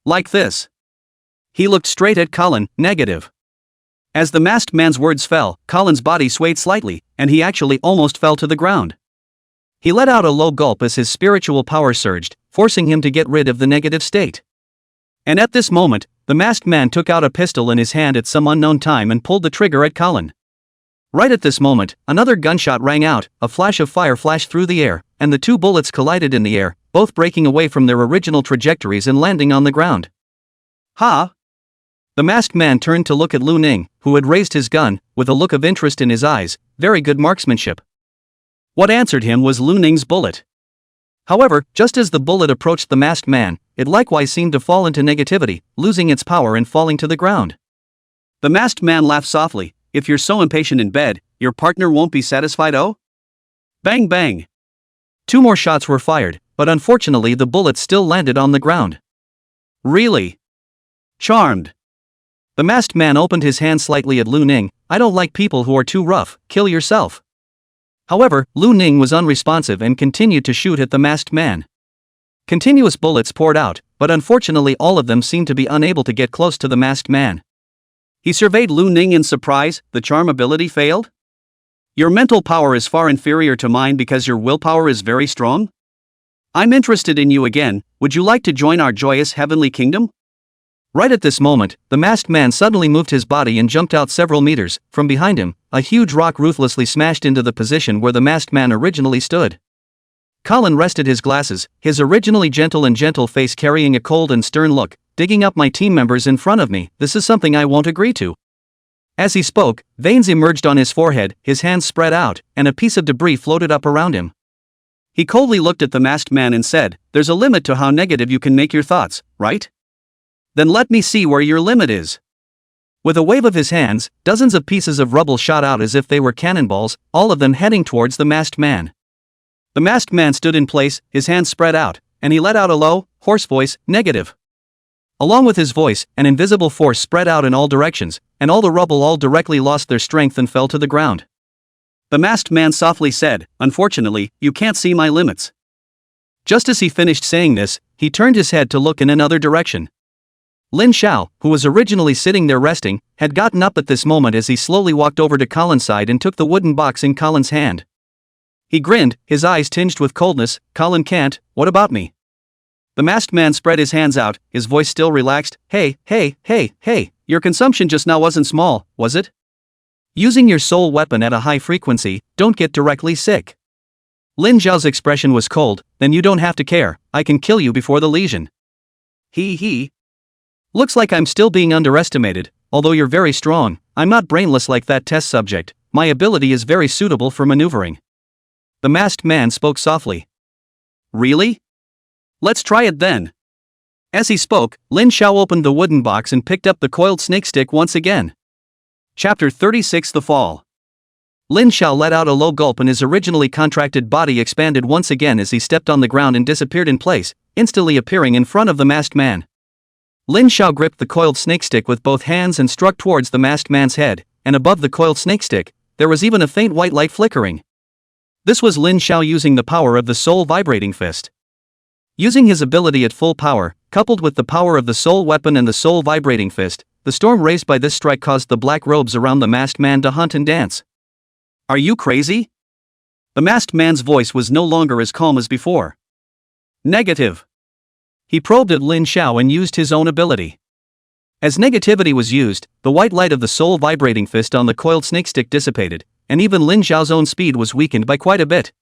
Like this." He looked straight at Colin. "Negative. As the masked man's words fell, Colin's body swayed slightly, and he actually almost fell to the ground. He let out a low gulp as his spiritual power surged, forcing him to get rid of the negative state. And at this moment, the masked man took out a pistol in his hand at some unknown time and pulled the trigger at Colin. Right at this moment, another gunshot rang out, a flash of fire flashed through the air, and the two bullets collided in the air, both breaking away from their original trajectories and landing on the ground. Ha! The masked man turned to look at Lu Ning, who had raised his gun, with a look of interest in his eyes. Very good marksmanship. What answered him was Lu Ning's bullet. However, just as the bullet approached the masked man, it likewise seemed to fall into negativity, losing its power and falling to the ground. The masked man laughed softly. If you're so impatient in bed, your partner won't be satisfied, oh? Bang bang! 2 more shots were fired, but unfortunately the bullets still landed on the ground. Really? Charmed. The masked man opened his hand slightly at Lu Ning. I don't like people who are too rough, kill yourself. However, Lu Ning was unresponsive and continued to shoot at the masked man. Continuous bullets poured out, but unfortunately all of them seemed to be unable to get close to the masked man. He surveyed Lu Ning in surprise. The charm ability failed? Your mental power is far inferior to mine because your willpower is very strong? I'm interested in you again. Would you like to join our joyous heavenly kingdom? Right at this moment, the masked man suddenly moved his body and jumped out several meters. From behind him, a huge rock ruthlessly smashed into the position where the masked man originally stood. Colin rested his glasses, his originally gentle face carrying a cold and stern look. Digging up my team members in front of me, this is something I won't agree to. As he spoke, veins emerged on his forehead, his hands spread out, and a piece of debris floated up around him. He coldly looked at the masked man and said, there's a limit to how negative you can make your thoughts, right? Then let me see where your limit is. With a wave of his hands, dozens of pieces of rubble shot out as if they were cannonballs, all of them heading towards the masked man. The masked man stood in place, his hands spread out, and he let out a low, hoarse voice, negative. Along with his voice, an invisible force spread out in all directions, and all the rubble all directly lost their strength and fell to the ground. The masked man softly said, unfortunately, you can't see my limits. Just as he finished saying this, he turned his head to look in another direction. Lin Xiao, who was originally sitting there resting, had gotten up at this moment as he slowly walked over to Colin's side and took the wooden box in Colin's hand. He grinned, his eyes tinged with coldness. Colin can't, what about me? The masked man spread his hands out, his voice still relaxed. Hey, your consumption just now wasn't small, was it? Using your soul weapon at a high frequency, don't get directly sick. Lin Xiao's expression was cold. Then you don't have to care, I can kill you before the lesion. He. Looks like I'm still being underestimated. Although you're very strong, I'm not brainless like that test subject. My ability is very suitable for maneuvering. The masked man spoke softly. Really? Let's try it then. As he spoke, Lin Xiao opened the wooden box and picked up the coiled snake stick once again. Chapter 36 The Fall. Lin Xiao let out a low gulp and his originally contracted body expanded once again as he stepped on the ground and disappeared in place, instantly appearing in front of the masked man. Lin Xiao gripped the coiled snake stick with both hands and struck towards the masked man's head, and above the coiled snake stick, there was even a faint white light flickering. This was Lin Xiao using the power of the soul vibrating fist. Using his ability at full power, coupled with the power of the soul weapon and the soul vibrating fist, the storm raised by this strike caused the black robes around the masked man to hunt and dance. Are you crazy? The masked man's voice was no longer as calm as before. Negative. He probed at Lin Xiao and used his own ability. As negativity was used, the white light of the soul vibrating fist on the coiled snake stick dissipated, and even Lin Xiao's own speed was weakened by quite a bit.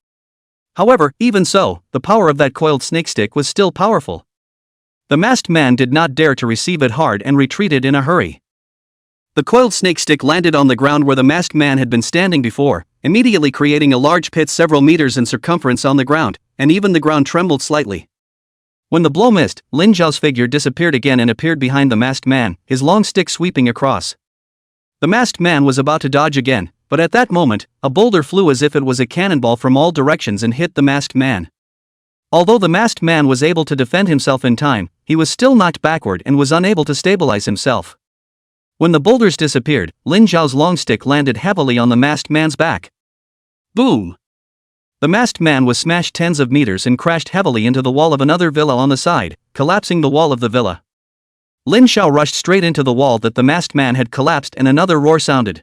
However, even so, the power of that coiled snake stick was still powerful. The masked man did not dare to receive it hard and retreated in a hurry. The coiled snake stick landed on the ground where the masked man had been standing before, immediately creating a large pit several meters in circumference on the ground, and even the ground trembled slightly. When the blow missed, Lin Xiao's figure disappeared again and appeared behind the masked man, his long stick sweeping across. The masked man was about to dodge again, but at that moment, a boulder flew as if it was a cannonball from all directions and hit the masked man. Although the masked man was able to defend himself in time, he was still knocked backward and was unable to stabilize himself. When the boulders disappeared, Lin Xiao's long stick landed heavily on the masked man's back. Boom! The masked man was smashed tens of meters and crashed heavily into the wall of another villa on the side, collapsing the wall of the villa. Lin Xiao rushed straight into the wall that the masked man had collapsed and another roar sounded.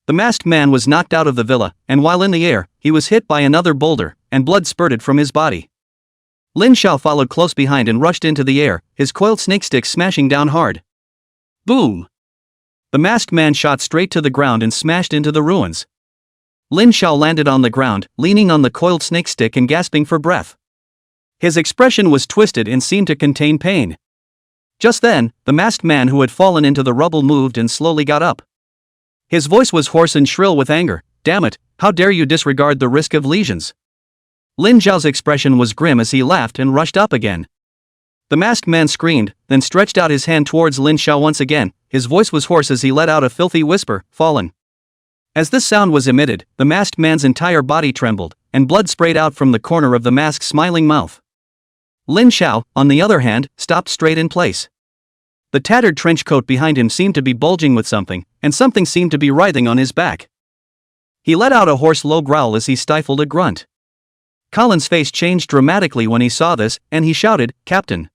The masked man was knocked out of the villa, and while in the air, he was hit by another boulder, and blood spurted from his body. Lin Xiao followed close behind and rushed into the air, his coiled snake stick smashing down hard. Boom! The masked man shot straight to the ground and smashed into the ruins. Lin Xiao landed on the ground, leaning on the coiled snake stick and gasping for breath. His expression was twisted and seemed to contain pain. Just then, the masked man who had fallen into the rubble moved and slowly got up. His voice was hoarse and shrill with anger. "Damn it, how dare you disregard the risk of lesions?" Lin Xiao's expression was grim as he laughed and rushed up again. The masked man screamed, then stretched out his hand towards Lin Xiao once again. His voice was hoarse as he let out a filthy whisper, "Fallen." As this sound was emitted, the masked man's entire body trembled, and blood sprayed out from the corner of the mask's smiling mouth. Lin Xiao, on the other hand, stopped straight in place. The tattered trench coat behind him seemed to be bulging with something, and something seemed to be writhing on his back. He let out a hoarse low growl as he stifled a grunt. Colin's face changed dramatically when he saw this, and he shouted, "Captain!"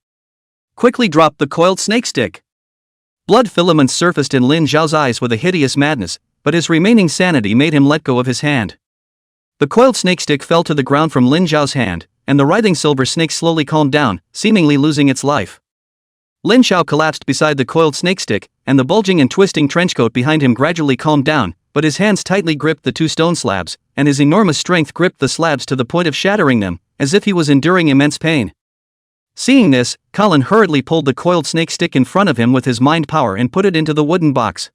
Quickly dropped the coiled snake stick. Blood filaments surfaced in Lin Xiao's eyes with a hideous madness, but his remaining sanity made him let go of his hand. The coiled snake stick fell to the ground from Lin Xiao's hand, and the writhing silver snake slowly calmed down, seemingly losing its life. Lin Xiao collapsed beside the coiled snake stick, and the bulging and twisting trenchcoat behind him gradually calmed down, but his hands tightly gripped the two stone slabs, and his enormous strength gripped the slabs to the point of shattering them, as if he was enduring immense pain. Seeing this, Colin hurriedly pulled the coiled snake stick in front of him with his mind power and put it into the wooden box.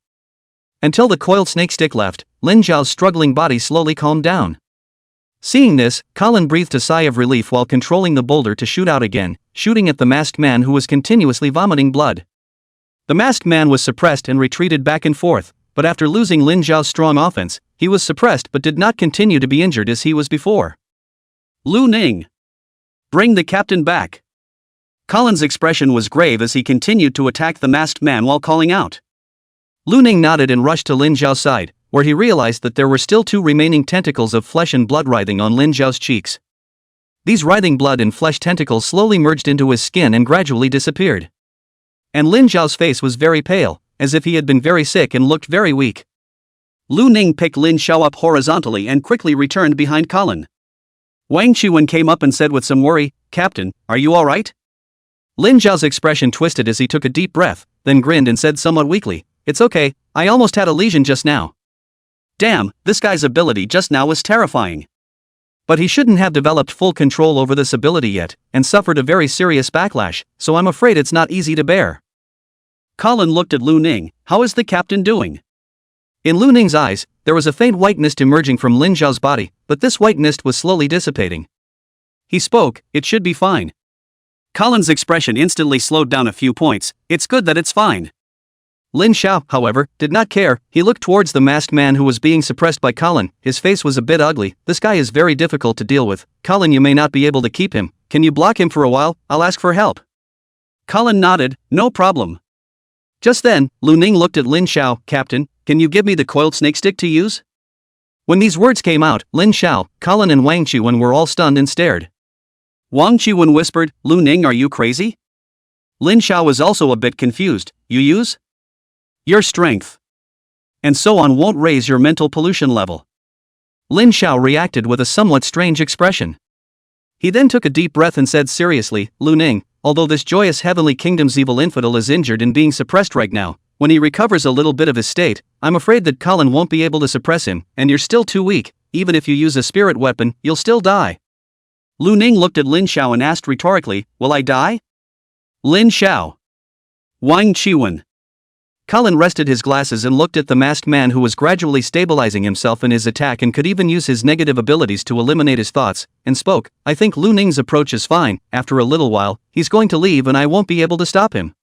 Until the coiled snake stick left, Lin Xiao's struggling body slowly calmed down. Seeing this, Colin breathed a sigh of relief while controlling the boulder to shoot out again, shooting at the masked man who was continuously vomiting blood. The masked man was suppressed and retreated back and forth, but after losing Lin Xiao's strong offense, he was suppressed but did not continue to be injured as he was before. "Lu Ning! Bring the captain back!" Colin's expression was grave as he continued to attack the masked man while calling out. Lu Ning nodded and rushed to Lin Xiao's side, where he realized that there were still two remaining tentacles of flesh and blood writhing on Lin Xiao's cheeks. These writhing blood and flesh tentacles slowly merged into his skin and gradually disappeared. And Lin Xiao's face was very pale, as if he had been very sick and looked very weak. Lu Ning picked Lin Xiao up horizontally and quickly returned behind Colin. Wang Chuan came up and said with some worry, "Captain, are you alright?" Lin Xiao's expression twisted as he took a deep breath, then grinned and said somewhat weakly, "It's okay, I almost had a lesion just now." Damn, this guy's ability just now was terrifying. But he shouldn't have developed full control over this ability yet, and suffered a very serious backlash, so I'm afraid it's not easy to bear. Colin looked at Lu Ning. "How is the captain doing?" In Lu Ning's eyes, there was a faint white mist emerging from Lin Xiao's body, but this white mist was slowly dissipating. He spoke, "It should be fine." Colin's expression instantly slowed down a few points. "It's good that it's fine." Lin Xiao, however, did not care. He looked towards the masked man who was being suppressed by Colin. His face was a bit ugly. "This guy is very difficult to deal with. Colin, you may not be able to keep him. Can you block him for a while? I'll ask for help." Colin nodded, "No problem." Just then, Lu Ning looked at Lin Xiao. "Captain, can you give me the coiled snake stick to use?" When these words came out, Lin Xiao, Colin and Wang Chuan were all stunned and stared. Wang Chuan whispered, "Lu Ning, are you crazy?" Lin Xiao was also a bit confused. "You use your strength and so on won't raise your mental pollution level." Lin Xiao reacted with a somewhat strange expression. He then took a deep breath and said seriously, "Lu Ning, although this joyous heavenly kingdom's evil infidel is injured and being suppressed right now, when he recovers a little bit of his state, I'm afraid that Colin won't be able to suppress him, and you're still too weak. Even if you use a spirit weapon, you'll still die." Lu Ning looked at Lin Xiao and asked rhetorically, "Will I die?" Lin Xiao. Wang Chuan. Colin rested his glasses and looked at the masked man who was gradually stabilizing himself in his attack and could even use his negative abilities to eliminate his thoughts, and spoke, "I think Lu Ning's approach is fine. After a little while, he's going to leave and I won't be able to stop him."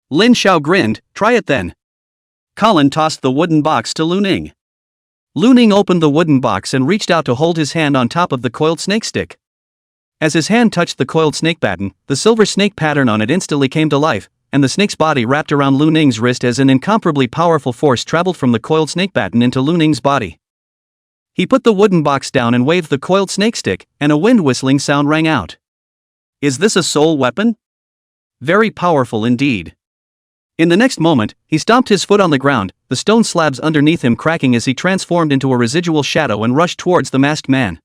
Lin Xiao grinned, "Try it then." Colin tossed the wooden box to Lu Ning. Lu Ning opened the wooden box and reached out to hold his hand on top of the coiled snake stick. As his hand touched the coiled snake baton, the silver snake pattern on it instantly came to life, and the snake's body wrapped around Lu Ning's wrist as an incomparably powerful force traveled from the coiled snake baton into Lu Ning's body. He put the wooden box down and waved the coiled snake stick, and a wind whistling sound rang out. "Is this a soul weapon?" "Very powerful indeed." In the next moment, he stomped his foot on the ground, the stone slabs underneath him cracking as he transformed into a residual shadow and rushed towards the masked man.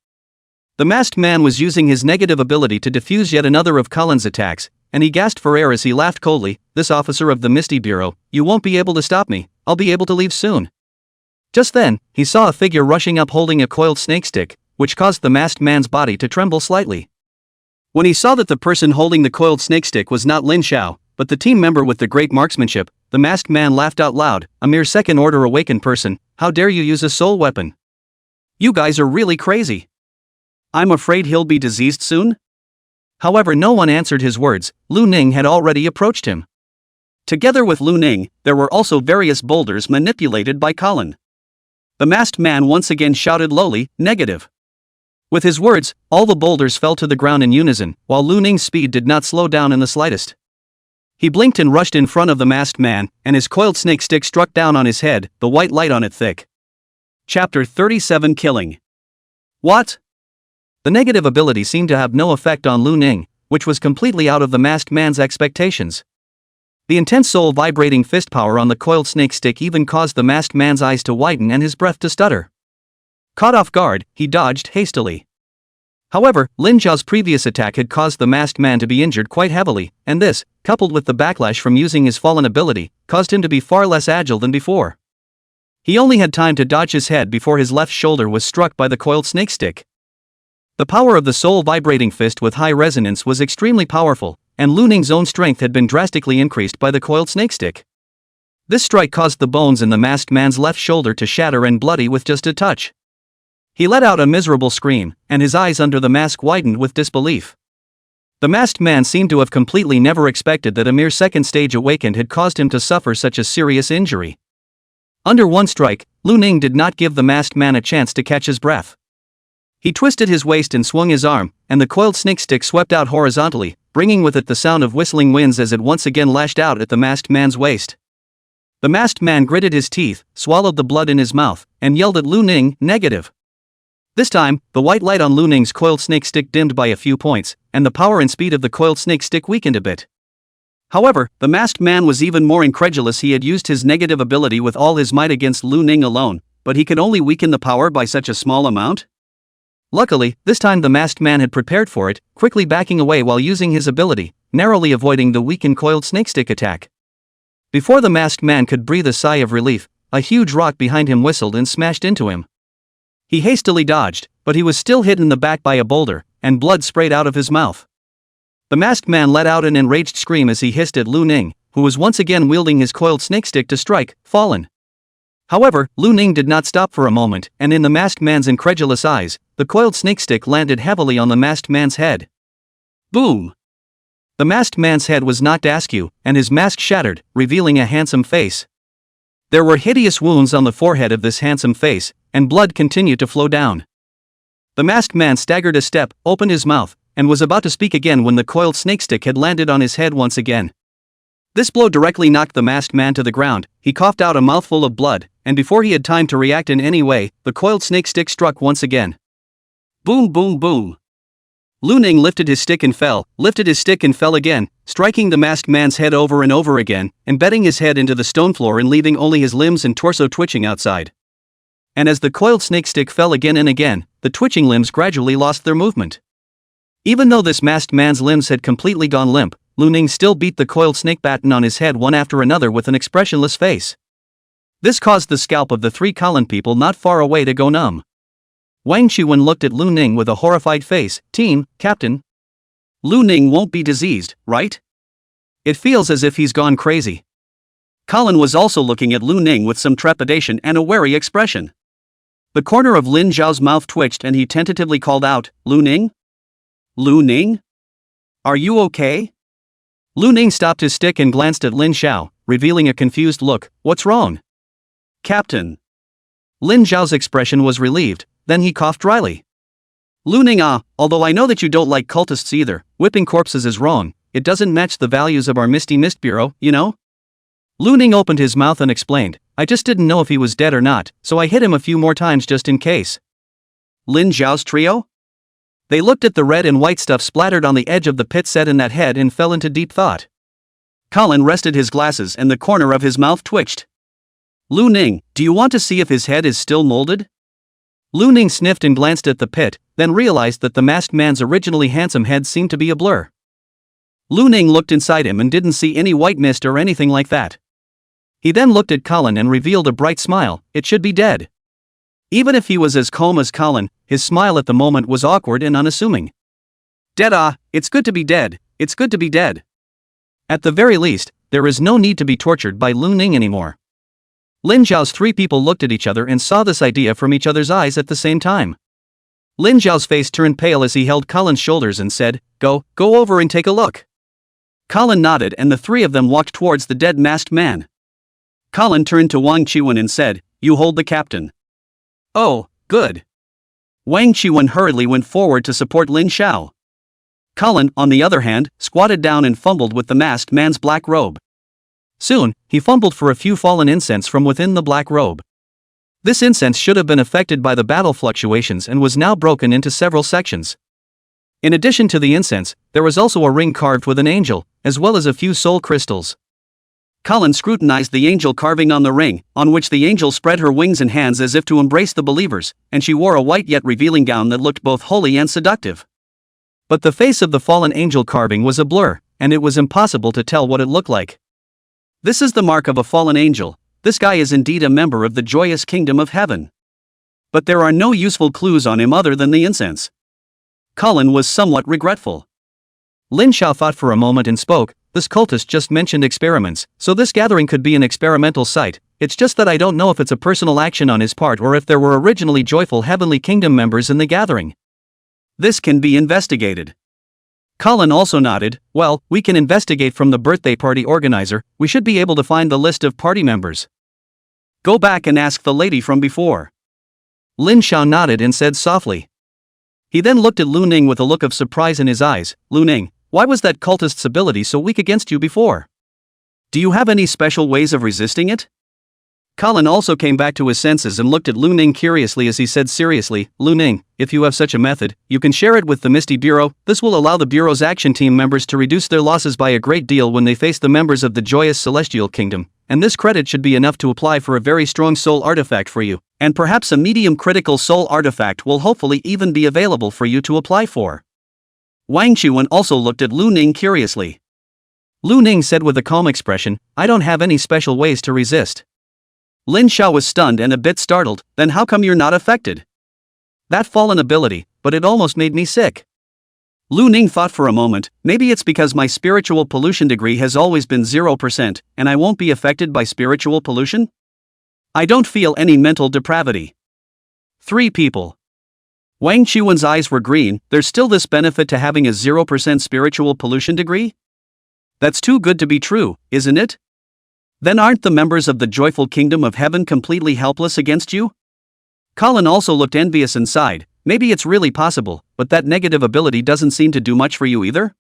The masked man was using his negative ability to defuse yet another of Cullen's attacks, and he gasped for air as he laughed coldly. "This officer of the Misty Bureau, you won't be able to stop me, I'll be able to leave soon." Just then, he saw a figure rushing up holding a coiled snake stick, which caused the masked man's body to tremble slightly. When he saw that the person holding the coiled snake stick was not Lin Xiao, but the team member with the great marksmanship, the masked man laughed out loud. "A mere second-order awakened person, how dare you use a soul weapon? You guys are really crazy. I'm afraid he'll be diseased soon?" However, no one answered his words. Lu Ning had already approached him. Together with Lu Ning, there were also various boulders manipulated by Cullen. The masked man once again shouted lowly, "Negative." With his words, all the boulders fell to the ground in unison, while Lu Ning's speed did not slow down in the slightest. He blinked and rushed in front of the masked man, and his coiled snake stick struck down on his head, the white light on it thick. Chapter 37 Killing. What? The negative ability seemed to have no effect on Lu Ning, which was completely out of the masked man's expectations. The intense soul vibrating fist power on the coiled snake stick even caused the masked man's eyes to widen and his breath to stutter. Caught off guard, he dodged hastily. However, Lin Xiao's previous attack had caused the masked man to be injured quite heavily, and this, coupled with the backlash from using his fallen ability, caused him to be far less agile than before. He only had time to dodge his head before his left shoulder was struck by the coiled snake stick. The power of the soul vibrating fist with high resonance was extremely powerful, and Lu Ning's own strength had been drastically increased by the coiled snake stick. This strike caused the bones in the masked man's left shoulder to shatter and bloody with just a touch. He let out a miserable scream, and his eyes under the mask widened with disbelief. The masked man seemed to have completely never expected that a mere second stage awakened had caused him to suffer such a serious injury. Under one strike, Lu Ning did not give the masked man a chance to catch his breath. He twisted his waist and swung his arm, and the coiled snake stick swept out horizontally, bringing with it the sound of whistling winds as it once again lashed out at the masked man's waist. The masked man gritted his teeth, swallowed the blood in his mouth, and yelled at Lu Ning, "Negative." This time, the white light on Lu Ning's coiled snake stick dimmed by a few points, and the power and speed of the coiled snake stick weakened a bit. However, the masked man was even more incredulous. He had used his negative ability with all his might against Lu Ning alone, but he could only weaken the power by such a small amount? Luckily, this time the masked man had prepared for it, quickly backing away while using his ability, narrowly avoiding the weakened coiled snake stick attack. Before the masked man could breathe a sigh of relief, a huge rock behind him whistled and smashed into him. He hastily dodged, but he was still hit in the back by a boulder, and blood sprayed out of his mouth. The masked man let out an enraged scream as he hissed at Lu Ning, who was once again wielding his coiled snake stick to strike, fallen. However, Lu Ning did not stop for a moment, and in the masked man's incredulous eyes, the coiled snake stick landed heavily on the masked man's head. Boom! The masked man's head was knocked askew, and his mask shattered, revealing a handsome face. There were hideous wounds on the forehead of this handsome face, and blood continued to flow down. The masked man staggered a step, opened his mouth, and was about to speak again when the coiled snake stick had landed on his head once again. This blow directly knocked the masked man to the ground. He coughed out a mouthful of blood, and before he had time to react in any way, the coiled snake stick struck once again. Boom boom boom. Lu Ning lifted his stick and fell again, striking the masked man's head over and over again, embedding his head into the stone floor and leaving only his limbs and torso twitching outside. And as the coiled snake stick fell again and again, the twitching limbs gradually lost their movement. Even though this masked man's limbs had completely gone limp, Lu Ning still beat the coiled snake baton on his head one after another with an expressionless face. This caused the scalp of the three Cullen people not far away to go numb. Wang Chuan looked at Lu Ning with a horrified face. "Team, Captain. Lu Ning won't be diseased, right? It feels as if he's gone crazy." Cullen was also looking at Lu Ning with some trepidation and a wary expression. The corner of Lin Xiao's mouth twitched and he tentatively called out, "Lu Ning? Lu Ning? Are you okay?" Lu Ning stopped his stick and glanced at Lin Xiao, revealing a confused look. "What's wrong?" "Captain." Lin Xiao's expression was relieved, then he coughed dryly. "Lu Ning, although I know that you don't like cultists either, whipping corpses is wrong. It doesn't match the values of our Misty Mist Bureau, you know?" Lu Ning opened his mouth and explained, "I just didn't know if he was dead or not, so I hit him a few more times just in case." Lin Xiao's trio? They looked at the red and white stuff splattered on the edge of the pit set in that head and fell into deep thought. Colin rested his glasses and the corner of his mouth twitched. Lu Ning, do you want to see if his head is still molded? Lu Ning sniffed and glanced at the pit, then realized that the masked man's originally handsome head seemed to be a blur. Lu Ning looked inside him and didn't see any white mist or anything like that. He then looked at Colin and revealed a bright smile. It should be dead. Even if he was as calm as Colin, his smile at the moment was awkward and unassuming. Dead it's good to be dead, it's good to be dead. At the very least, there is no need to be tortured by Lu Ning anymore. Lin Zhao's three people looked at each other and saw this idea from each other's eyes at the same time. Lin Zhao's face turned pale as he held Colin's shoulders and said, Go over and take a look. Colin nodded and the three of them walked towards the dead masked man. Colin turned to Wang Qiwen and said, You hold the captain. Oh, good. Wang Qiwen hurriedly went forward to support Lin Zhao. Colin, on the other hand, squatted down and fumbled with the masked man's black robe. Soon, he fumbled for a few fallen incense from within the black robe. This incense should have been affected by the battle fluctuations and was now broken into several sections. In addition to the incense, there was also a ring carved with an angel, as well as a few soul crystals. Colin scrutinized the angel carving on the ring, on which the angel spread her wings and hands as if to embrace the believers, and she wore a white yet revealing gown that looked both holy and seductive. But the face of the fallen angel carving was a blur, and it was impossible to tell what it looked like. This is the mark of a fallen angel. This guy is indeed a member of the joyous kingdom of heaven. But there are no useful clues on him other than the incense. Colin was somewhat regretful. Lin Zhao thought for a moment and spoke. This cultist just mentioned experiments, so this gathering could be an experimental site. It's just that I don't know if it's a personal action on his part or if there were originally joyful Heavenly Kingdom members in the gathering. This can be investigated. Colin also nodded. Well, we can investigate from the birthday party organizer. We should be able to find the list of party members. Go back and ask the lady from before. Lin Zhao nodded and said softly. He then looked at Lu Ning with a look of surprise in his eyes. Lu Ning, why was that cultist's ability so weak against you before? Do you have any special ways of resisting it? Colin also came back to his senses and looked at Lu Ning curiously as he said seriously, Lu Ning, if you have such a method, you can share it with the Misty Bureau. This will allow the Bureau's action team members to reduce their losses by a great deal when they face the members of the joyous celestial kingdom, and this credit should be enough to apply for a very strong soul artifact for you, and perhaps a medium critical soul artifact will hopefully even be available for you to apply for. Wang Qiwen also looked at Lu Ning curiously. Lu Ning said with a calm expression, I don't have any special ways to resist. Lin Zhao was stunned and a bit startled. Then how come you're not affected? That fallen ability, but it almost made me sick. Lu Ning thought for a moment, maybe it's because my spiritual pollution degree has always been 0%, and I won't be affected by spiritual pollution? I don't feel any mental depravity. 3 people. Wang Qiwen's eyes were green. There's still this benefit to having a 0% spiritual pollution degree? That's too good to be true, isn't it? Then aren't the members of the joyful kingdom of heaven completely helpless against you? Colin also looked envious and sighed. Maybe it's really possible, but that negative ability doesn't seem to do much for you either?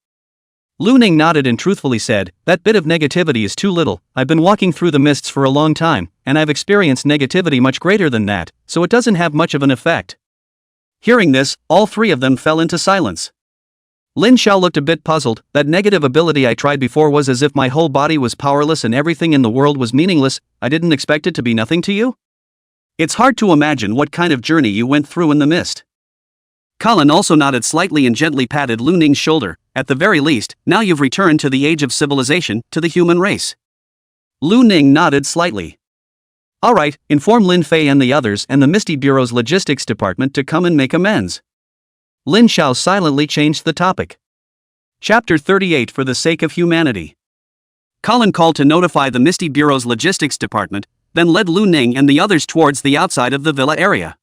Lu Ning nodded and truthfully said, that bit of negativity is too little. I've been walking through the mists for a long time, and I've experienced negativity much greater than that, so it doesn't have much of an effect. Hearing this, all 3 of them fell into silence. Lin Zhao looked a bit puzzled. That negative ability I tried before was as if my whole body was powerless and everything in the world was meaningless. I didn't expect it to be nothing to you? It's hard to imagine what kind of journey you went through in the mist. Colin also nodded slightly and gently patted Lu Ning's shoulder. At the very least, now you've returned to the age of civilization, to the human race. Lu Ning nodded slightly. Alright, inform Lin Fei and the others and the Misty Bureau's logistics department to come and make amends. Lin Zhao silently changed the topic. Chapter 38 For the Sake of Humanity. Colin called to notify the Misty Bureau's logistics department, then led Lu Ning and the others towards the outside of the villa area.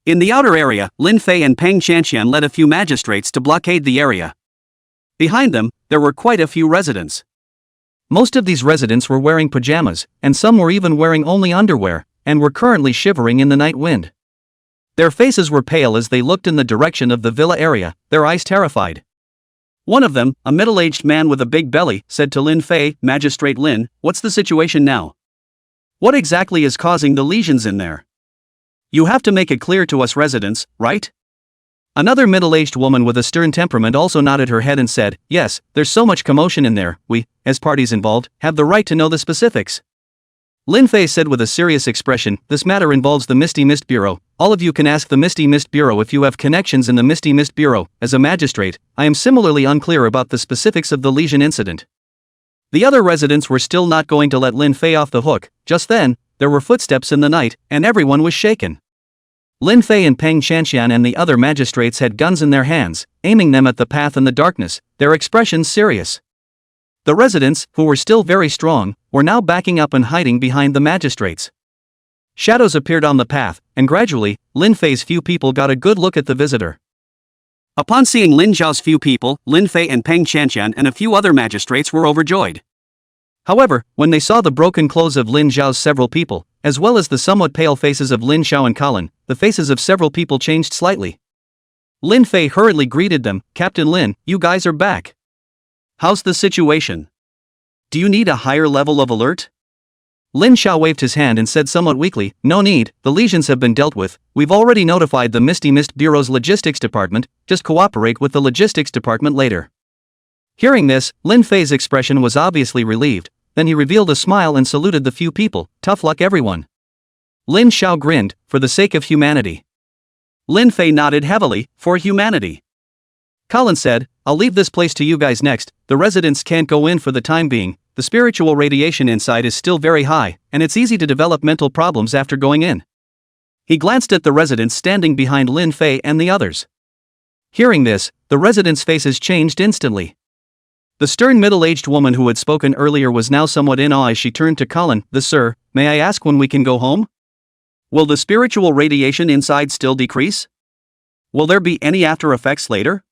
In the outer area, Lin Fei and Peng Qianqian led a few magistrates to blockade the area. Behind them, there were quite a few residents. Most of these residents were wearing pajamas, and some were even wearing only underwear, and were currently shivering in the night wind. Their faces were pale as they looked in the direction of the villa area, their eyes terrified. One of them, a middle-aged man with a big belly, said to Lin Fei, Magistrate Lin, what's the situation now? What exactly is causing the lesions in there? You have to make it clear to us residents, right? Another middle-aged woman with a stern temperament also nodded her head and said, yes, there's so much commotion in there, we, as parties involved, have the right to know the specifics. Lin Fei said with a serious expression, this matter involves the Misty Mist Bureau. All of you can ask the Misty Mist Bureau if you have connections in the Misty Mist Bureau. As a magistrate, I am similarly unclear about the specifics of the lesion incident. The other residents were still not going to let Lin Fei off the hook. Just then, there were footsteps in the night, and everyone was shaken. Lin Fei and Peng Shanshan and the other magistrates had guns in their hands, aiming them at the path in the darkness, their expressions serious. The residents, who were still very strong, were now backing up and hiding behind the magistrates. Shadows appeared on the path, and gradually, Lin Fei's few people got a good look at the visitor. Upon seeing Lin Zhao's few people, Lin Fei and Peng Shanshan and a few other magistrates were overjoyed. However, when they saw the broken clothes of Lin Zhao's several people, as well as the somewhat pale faces of Lin Xiao and Colin, the faces of several people changed slightly. Lin Fei hurriedly greeted them, Captain Lin, you guys are back. How's the situation? Do you need a higher level of alert? Lin Xiao waved his hand and said somewhat weakly, no need, the lesions have been dealt with, we've already notified the Misty Mist Bureau's logistics department, just cooperate with the logistics department later. Hearing this, Lin Fei's expression was obviously relieved, then he revealed a smile and saluted the few people, tough luck everyone. Lin Xiao grinned, for the sake of humanity. Lin Fei nodded heavily, for humanity. Colin said, I'll leave this place to you guys next, the residents can't go in for the time being, the spiritual radiation inside is still very high, and it's easy to develop mental problems after going in. He glanced at the residents standing behind Lin Fei and the others. Hearing this, the residents' faces changed instantly. The stern middle-aged woman who had spoken earlier was now somewhat in awe as she turned to Colin, Sir, may I ask when we can go home? Will the spiritual radiation inside still decrease? Will there be any after effects later?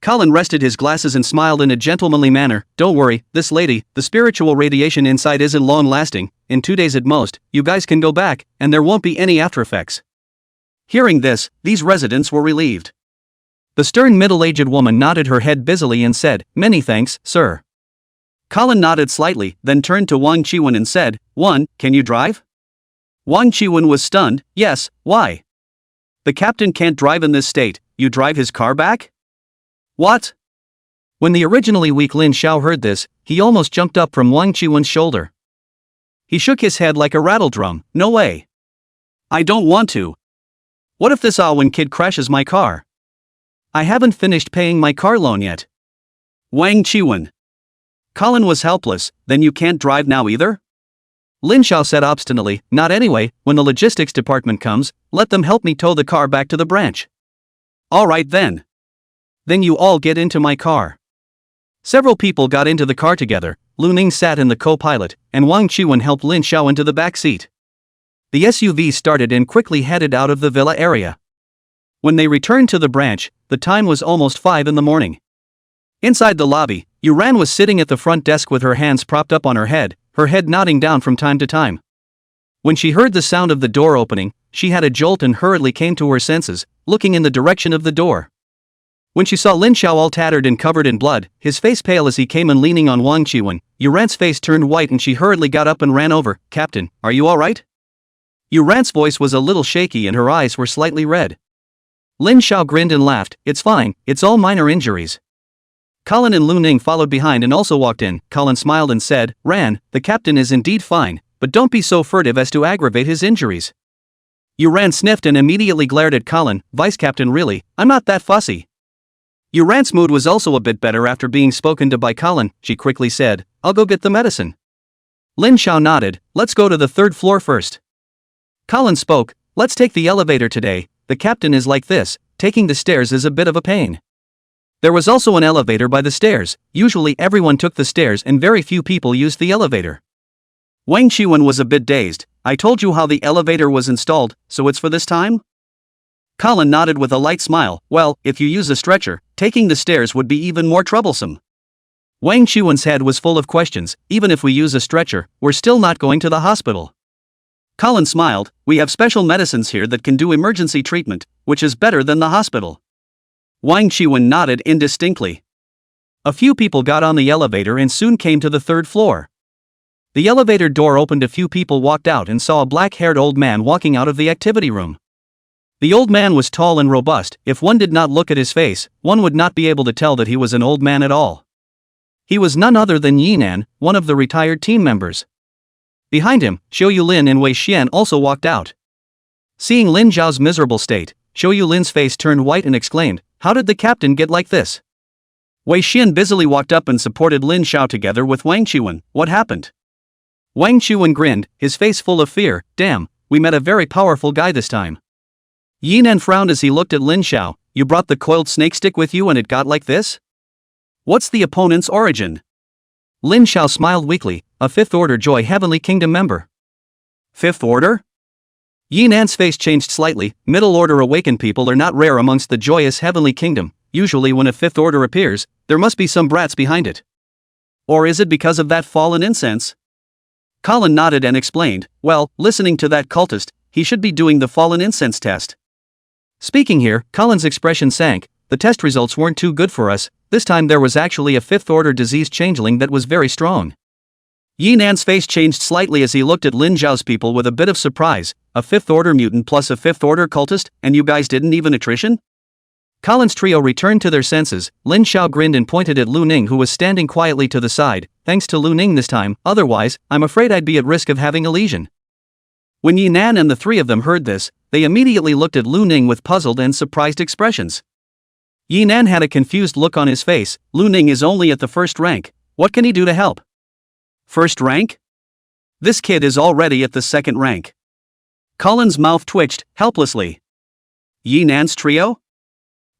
Colin rested his glasses and smiled in a gentlemanly manner, don't worry, this lady, the spiritual radiation inside isn't long-lasting, in 2 days at most, you guys can go back, and there won't be any after effects. Hearing this, these residents were relieved. The stern middle-aged woman nodded her head busily and said, many thanks, sir. Colin nodded slightly, then turned to Wang Chiwen and said, can you drive? Wang Chiwen was stunned, yes, why? The captain can't drive in this state, you drive his car back? What? When the originally weak Lin Xiao heard this, he almost jumped up from Wang Chiwen's shoulder. He shook his head like a rattle drum, no way. I don't want to. What if this Awen kid crashes my car? I haven't finished paying my car loan yet. Wang Chiwen. Colin was helpless, then you can't drive now either? Lin Xiao said obstinately, not anyway, when the logistics department comes, let them help me tow the car back to the branch. Alright then. Then you all get into my car. Several people got into the car together, Lu Ning sat in the co-pilot, and Wang Chiwen helped Lin Xiao into the back seat. The SUV started and quickly headed out of the villa area. When they returned to the branch, the time was almost 5 in the morning. Inside the lobby, Yuran was sitting at the front desk with her hands propped up on her head nodding down from time to time. When she heard the sound of the door opening, she had a jolt and hurriedly came to her senses, looking in the direction of the door. When she saw Lin Xiao all tattered and covered in blood, his face pale as he came and leaning on Wang Chiwen, Yuran's face turned white and she hurriedly got up and ran over, Captain, are you alright? Yuran's voice was a little shaky and her eyes were slightly red. Lin Xiao grinned and laughed, it's fine, it's all minor injuries. Colin and Lu Ning followed behind and also walked in. Colin smiled and said, Ran, the captain is indeed fine, but don't be so furtive as to aggravate his injuries. Yuran sniffed and immediately glared at Colin, Vice Captain really, I'm not that fussy. Yuran's mood was also a bit better after being spoken to by Colin, she quickly said, I'll go get the medicine. Lin Xiao nodded, let's go to the 3rd floor first. Colin spoke, let's take the elevator today, the captain is like this, taking the stairs is a bit of a pain. There was also an elevator by the stairs, usually everyone took the stairs and very few people used the elevator. Wang Chiwen was a bit dazed, I told you how the elevator was installed, so it's for this time? Colin nodded with a light smile, well, if you use a stretcher, taking the stairs would be even more troublesome. Wang Chiwen's head was full of questions, even if we use a stretcher, we're still not going to the hospital. Colin smiled, we have special medicines here that can do emergency treatment, which is better than the hospital. Wang Chiwen nodded indistinctly. A few people got on the elevator and soon came to the 3rd floor. The elevator door opened, a few people walked out and saw a black-haired old man walking out of the activity room. The old man was tall and robust. If one did not look at his face, one would not be able to tell that he was an old man at all. He was none other than Yinan, one of the retired team members. Behind him, Xiu Yulin and Wei Xian also walked out. Seeing Lin Zhao's miserable state, Xiu Yulin's face turned white and exclaimed, "How did the captain get like this?" Wei Xian busily walked up and supported Lin Zhao together with Wang Chuan. What happened? Wang Chuan grinned, his face full of fear. Damn, we met a very powerful guy this time. Yinan frowned as he looked at Lin Zhao. You brought the coiled snake stick with you and it got like this? What's the opponent's origin? Lin Zhao smiled weakly, a Fifth Order Joy Heavenly Kingdom member. Fifth Order? Yinan's face changed slightly. Middle Order awakened people are not rare amongst the joyous Heavenly Kingdom. Usually when a Fifth Order appears, there must be some brats behind it. Or is it because of that fallen incense? Colin nodded and explained, well, listening to that cultist, he should be doing the fallen incense test. Speaking here, Colin's expression sank. The test results weren't too good for us. This time there was actually a Fifth Order disease changeling that was very strong. Yinan's face changed slightly as he looked at Lin Zhao's people with a bit of surprise. A Fifth Order mutant plus a Fifth Order cultist, and you guys didn't even attrition? Colin's trio returned to their senses. Lin Zhao grinned and pointed at Lu Ning, who was standing quietly to the side. Thanks to Lu Ning this time, otherwise, I'm afraid I'd be at risk of having a lesion. When Yinan and the three of them heard this, they immediately looked at Lu Ning with puzzled and surprised expressions. Yinan had a confused look on his face. Lu Ning is only at the first rank. What can he do to help? First rank? This kid is already at the second rank. Colin's mouth twitched, helplessly. Yinan's trio?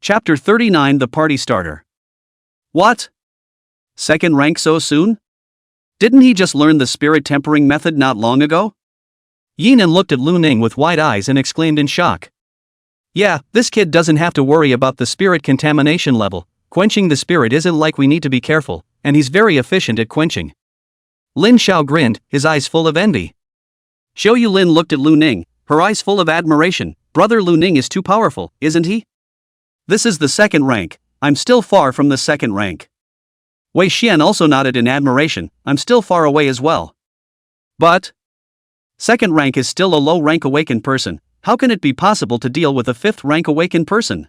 Chapter 39 The Party Starter. What? Second rank so soon? Didn't he just learn the spirit tempering method not long ago? Yinan looked at Lu Ning with wide eyes and exclaimed in shock. Yeah, this kid doesn't have to worry about the spirit contamination level. Quenching the spirit isn't like we need to be careful, and he's very efficient at quenching. Lin Zhao grinned, his eyes full of envy. Xiu Yulin looked at Lu Ning, her eyes full of admiration. Brother Lu Ning is too powerful, isn't he? This is the second rank. I'm still far from the second rank. Wei Xian also nodded in admiration. I'm still far away as well. But second rank is still a low rank awakened person. How can it be possible to deal with a fifth rank awakened person?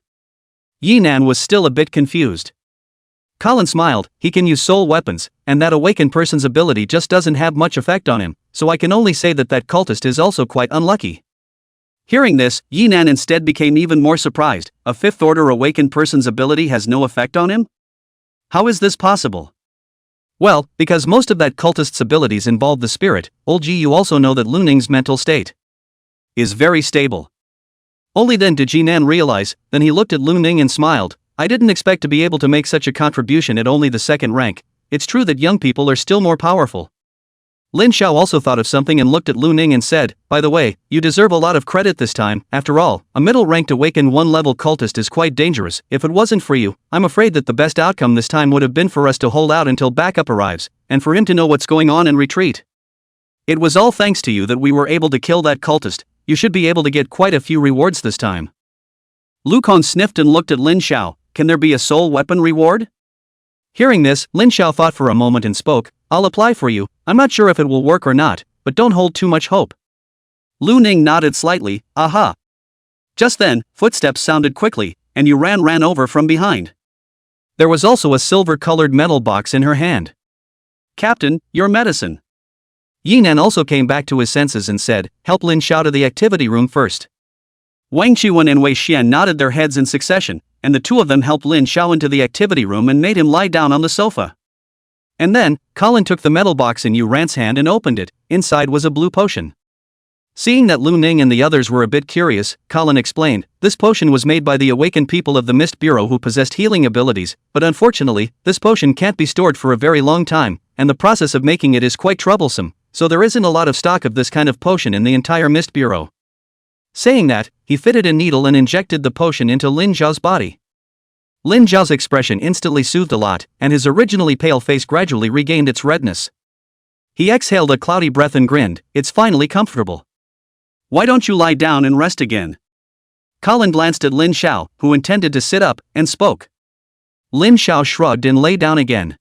Yinan was still a bit confused. Colin smiled. He can use soul weapons, and that awakened person's ability just doesn't have much effect on him, so I can only say that that cultist is also quite unlucky. Hearing this, Yinan instead became even more surprised. A Fifth Order awakened person's ability has no effect on him? How is this possible? Well, because most of that cultist's abilities involve the spirit. Old Ji, you also know that Lu Ning's mental state is very stable. Only then did Yinan realize. Then he looked at Lu Ning and smiled. I didn't expect to be able to make such a contribution at only the second rank. It's true that young people are still more powerful. Lin Zhao also thought of something and looked at Lu Ning and said, by the way, you deserve a lot of credit this time. After all, a middle-ranked awakened one-level cultist is quite dangerous. If it wasn't for you, I'm afraid that the best outcome this time would have been for us to hold out until backup arrives, and for him to know what's going on and retreat. It was all thanks to you that we were able to kill that cultist. You should be able to get quite a few rewards this time. Lu Kong sniffed and looked at Lin Zhao. Can there be a soul weapon reward? Hearing this, Lin Zhao thought for a moment and spoke. I'll apply for you. I'm not sure if it will work or not, but don't hold too much hope. Lu Ning nodded slightly. Aha. Just then, footsteps sounded quickly, and you ran over from behind. There was also a silver-colored metal box in her hand. Captain, your medicine. Yinan also came back to his senses and said, help Lin Zhao to the activity room first. Wang Chuan and Wei Xian nodded their heads in succession, and the two of them helped Lin Zhao into the activity room and made him lie down on the sofa. And then, Colin took the metal box in Yu Ran's hand and opened it. Inside was a blue potion. Seeing that Lu Ning and the others were a bit curious, Colin explained, this potion was made by the awakened people of the Mist Bureau who possessed healing abilities, but unfortunately, this potion can't be stored for a very long time, and the process of making it is quite troublesome, so there isn't a lot of stock of this kind of potion in the entire Mist Bureau. Saying that, he fitted a needle and injected the potion into Lin Zhao's body. Lin Zhao's expression instantly soothed a lot, and his originally pale face gradually regained its redness. He exhaled a cloudy breath and grinned, it's finally comfortable. Why don't you lie down and rest again? Colin glanced at Lin Zhao, who intended to sit up, and spoke. Lin Zhao shrugged and lay down again.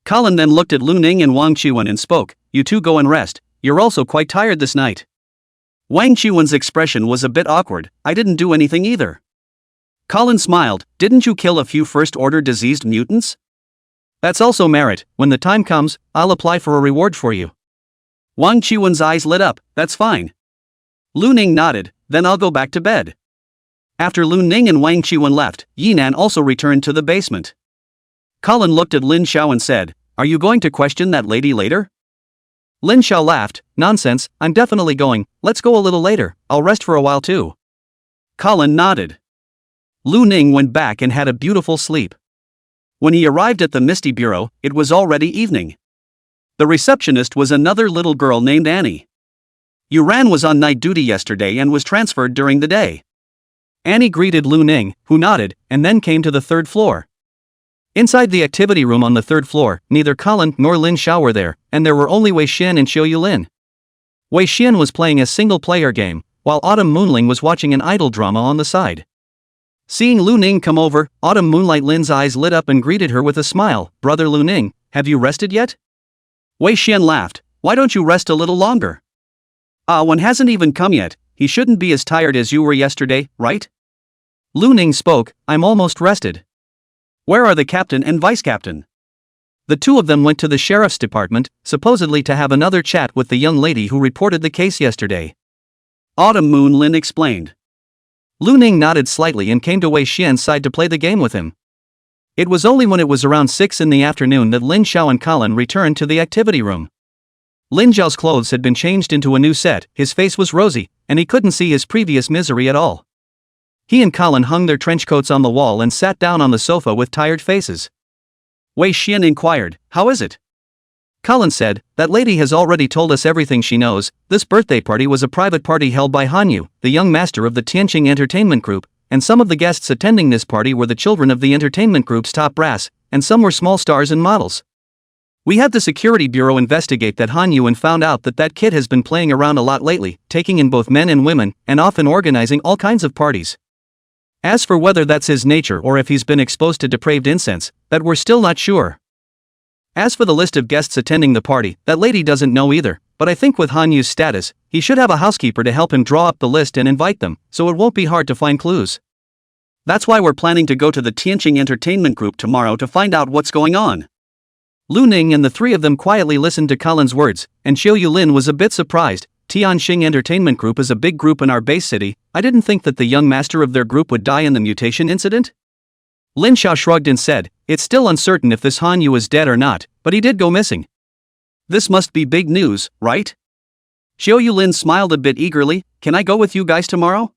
Colin then looked at Lu Ning and Wang Chuan and spoke, you two go and rest, you're also quite tired this night. Wang Qiwen's expression was a bit awkward. I didn't do anything either. Colin smiled. Didn't you kill a few first-order diseased mutants? That's also merit. When the time comes, I'll apply for a reward for you. Wang Qiwen's eyes lit up. That's fine. Lu Ning nodded. Then I'll go back to bed. After Lu Ning and Wang Qiwen left, Yinan also returned to the basement. Colin looked at Lin Xiao and said, "Are you going to question that lady later?" Lin Xiao laughed. "Nonsense, I'm definitely going. Let's go a little later. I'll rest for a while too." Colin nodded. Lu Ning went back and had a beautiful sleep. When he arrived at the Misty Bureau, it was already evening. The receptionist was another little girl named Annie. Yuran was on night duty yesterday and was transferred during the day. Annie greeted Lu Ning, who nodded, and then came to the third floor. Inside the activity room on the third floor, neither Colin nor Lin Xiao were there, and there were only Wei Xian and Xiu Lin. Wei Xian was playing a single-player game, while Autumn Moonling was watching an idol drama on the side. Seeing Lu Ning come over, Autumn Moonlight Lin's eyes lit up and greeted her with a smile. "Brother Lu Ning, have you rested yet?" Wei Xian laughed. "Why don't you rest a little longer?" One hasn't even come yet. He shouldn't be as tired as you were yesterday, right?" Lu Ning spoke. "I'm almost rested." "Where are the captain and vice captain?" The two of them went to the sheriff's department, supposedly to have another chat with the young lady who reported the case yesterday. Autumn Moonlin explained. Lu Ning nodded slightly and came to Wei Xian's side to play the game with him. It was only when it was around 6 in the afternoon that Lin Xiao and Colin returned to the activity room. Lin Xiao's clothes had been changed into a new set, his face was rosy, and he couldn't see his previous misery at all. He and Colin hung their trench coats on the wall and sat down on the sofa with tired faces. Wei Xian inquired, "How is it?" Colin said, "That lady has already told us everything she knows. This birthday party was a private party held by Hanyu, the young master of the Tianqing Entertainment Group, and some of the guests attending this party were the children of the entertainment group's top brass, and some were small stars and models. We had the security bureau investigate that Hanyu and found out that kid has been playing around a lot lately, taking in both men and women, and often organizing all kinds of parties. As for whether that's his nature or if he's been exposed to depraved incense, that we're still not sure. As for the list of guests attending the party, that lady doesn't know either, but I think with Hanyu's status, he should have a housekeeper to help him draw up the list and invite them, so it won't be hard to find clues. That's why we're planning to go to the Tianqing Entertainment Group tomorrow to find out what's going on." Lu Ning and the three of them quietly listened to Colin's words, and Xiu Yulin was a bit surprised. Tianqing Entertainment Group is a big group in our base city. I didn't think that the young master of their group would die in the mutation incident. Lin Xiao shrugged and said, "It's still uncertain if this Hanyu is dead or not, but he did go missing. This must be big news, right?" Xiu Yulin smiled a bit eagerly. "Can I go with you guys tomorrow?"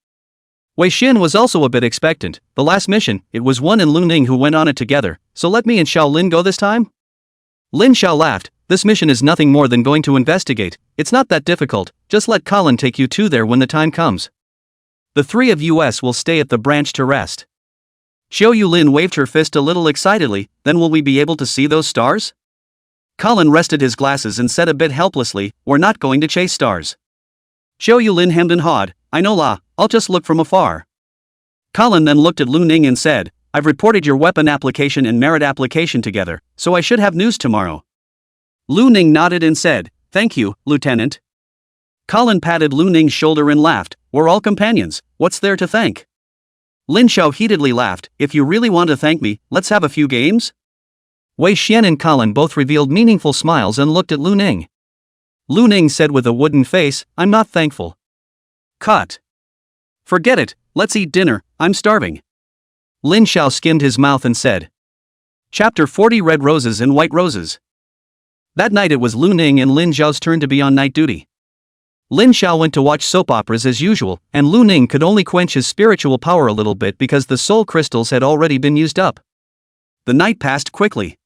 Wei Xin was also a bit expectant. The last mission, it was Wen and Lu Ning who went on it together, so let me and Xiao Lin go this time? Lin Xiao laughed. "This mission is nothing more than going to investigate. It's not that difficult, just let Colin take you two there when the time comes. The three of us will stay at the branch to rest." Xiu Yulin waved her fist a little excitedly. "Then will we be able to see those stars?" Colin rested his glasses and said a bit helplessly, "We're not going to chase stars." Xiu Yulin hemmed and hawed. "I know la, I'll just look from afar." Colin then looked at Lu Ning and said, "I've reported your weapon application and merit application together, so I should have news tomorrow." Lu Ning nodded and said, "Thank you, Lieutenant." Colin patted Lu Ning's shoulder and laughed. "We're all companions, what's there to thank?" Lin Xiao heatedly laughed. "If you really want to thank me, let's have a few games?" Wei Xian and Colin both revealed meaningful smiles and looked at Lu Ning. Lu Ning said with a wooden face, "I'm not thankful." Cut. "Forget it, let's eat dinner, I'm starving." Lin Xiao skimmed his mouth and said. Chapter 40 Red Roses and White Roses. That night it was Lu Ning and Lin Xiao's turn to be on night duty. Lin Xiao went to watch soap operas as usual, and Lu Ning could only quench his spiritual power a little bit because the soul crystals had already been used up. The night passed quickly.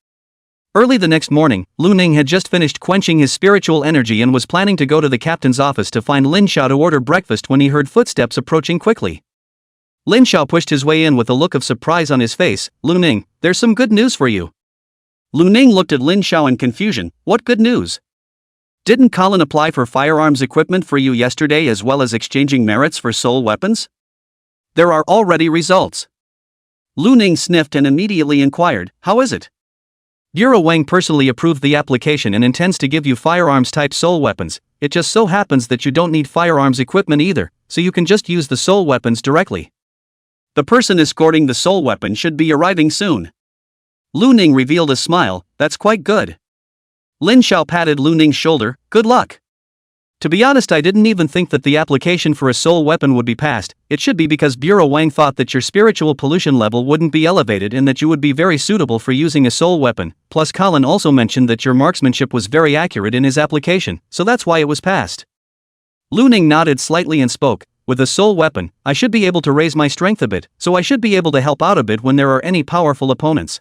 Early the next morning, Lu Ning had just finished quenching his spiritual energy and was planning to go to the captain's office to find Lin Xiao to order breakfast when he heard footsteps approaching quickly. Lin Xiao pushed his way in with a look of surprise on his face. "Lu Ning, there's some good news for you." Lu Ning looked at Lin Xiao in confusion. "What good news? Didn't Colin apply for firearms equipment for you yesterday as well as exchanging merits for soul weapons? There are already results." Lu Ning sniffed and immediately inquired, "How is it?" Bureau Wang personally approved the application and intends to give you firearms-type soul weapons. It just so happens that you don't need firearms equipment either, so you can just use the soul weapons directly. The person escorting the soul weapon should be arriving soon. Lu Ning revealed a smile. That's quite good. Lin Xiao patted Lu Ning's shoulder. Good luck. To be honest, I didn't even think that the application for a soul weapon would be passed. It should be because Bureau Wang thought that your spiritual pollution level wouldn't be elevated and that you would be very suitable for using a soul weapon. Plus Colin also mentioned that your marksmanship was very accurate in his application, so that's why it was passed. Lu Ning nodded slightly and spoke. With a soul weapon, I should be able to raise my strength a bit, so I should be able to help out a bit when there are any powerful opponents.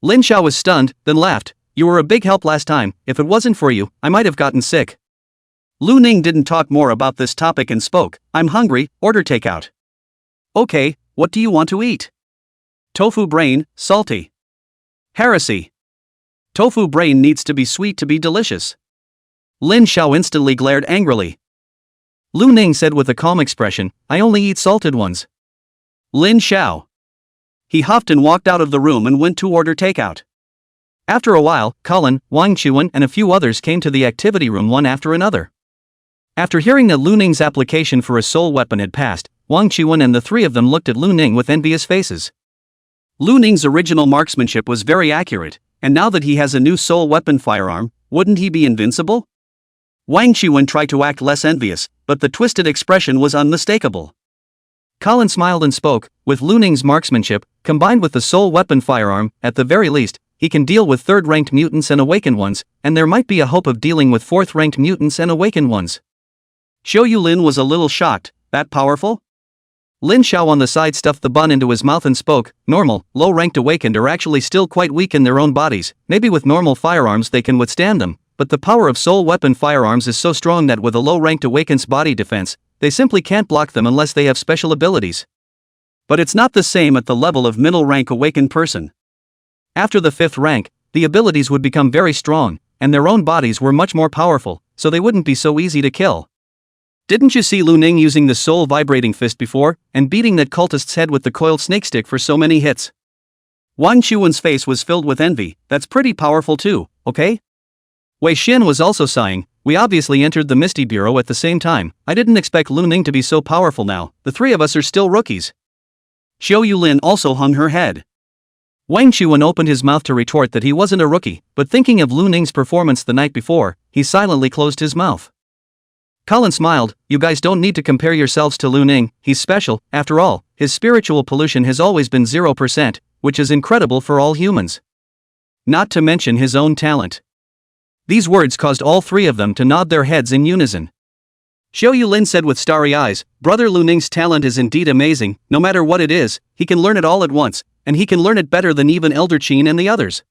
Lin Xiao was stunned, then laughed. You were a big help last time. If it wasn't for you, I might have gotten sick. Lu Ning didn't talk more about this topic and spoke. I'm hungry, order takeout. Okay, what do you want to eat? Tofu brain, salty. Heresy. Tofu brain needs to be sweet to be delicious. Lin Xiao instantly glared angrily. Lu Ning said with a calm expression, I only eat salted ones. Lin Xiao. He huffed and walked out of the room and went to order takeout. After a while, Colin, Wang Chuan and a few others came to the activity room one after another. After hearing that Lu Ning's application for a soul weapon had passed, Wang Chuan and the three of them looked at Lu Ning with envious faces. Lu Ning's original marksmanship was very accurate, and now that he has a new soul weapon firearm, wouldn't he be invincible? Wang Chuan tried to act less envious, but the twisted expression was unmistakable. Colin smiled and spoke, with Lu Ning's marksmanship, combined with the soul weapon firearm, at the very least, he can deal with third-ranked mutants and awakened ones, and there might be a hope of dealing with fourth-ranked mutants and awakened ones. Xiao Yulin was a little shocked. That powerful? Lin Xiao on the side stuffed the bun into his mouth and spoke. Normal, low-ranked awakened are actually still quite weak in their own bodies. Maybe with normal firearms they can withstand them, but the power of soul weapon firearms is so strong that with a low-ranked awakened's body defense, they simply can't block them unless they have special abilities. But it's not the same at the level of middle-rank awakened person. After the 5th rank, the abilities would become very strong, and their own bodies were much more powerful, so they wouldn't be so easy to kill. Didn't you see Lu Ning using the soul vibrating fist before, and beating that cultist's head with the coiled snake stick for so many hits? Wang Chuan's face was filled with envy. That's pretty powerful too, okay? Wei Xin was also sighing. We obviously entered the Misty Bureau at the same time. I didn't expect Lu Ning to be so powerful now. The three of us are still rookies. Xiao Yulin also hung her head. Wang Chuan opened his mouth to retort that he wasn't a rookie, but thinking of Lu Ning's performance the night before, he silently closed his mouth. Colin smiled. You guys don't need to compare yourselves to Lu Ning, he's special. After all, his spiritual pollution has always been 0%, which is incredible for all humans. Not to mention his own talent. These words caused all three of them to nod their heads in unison. Xiao Yulin said with starry eyes, Brother Lu Ning's talent is indeed amazing. No matter what it is, he can learn it all at once, and he can learn it better than even Elder Qin and the others.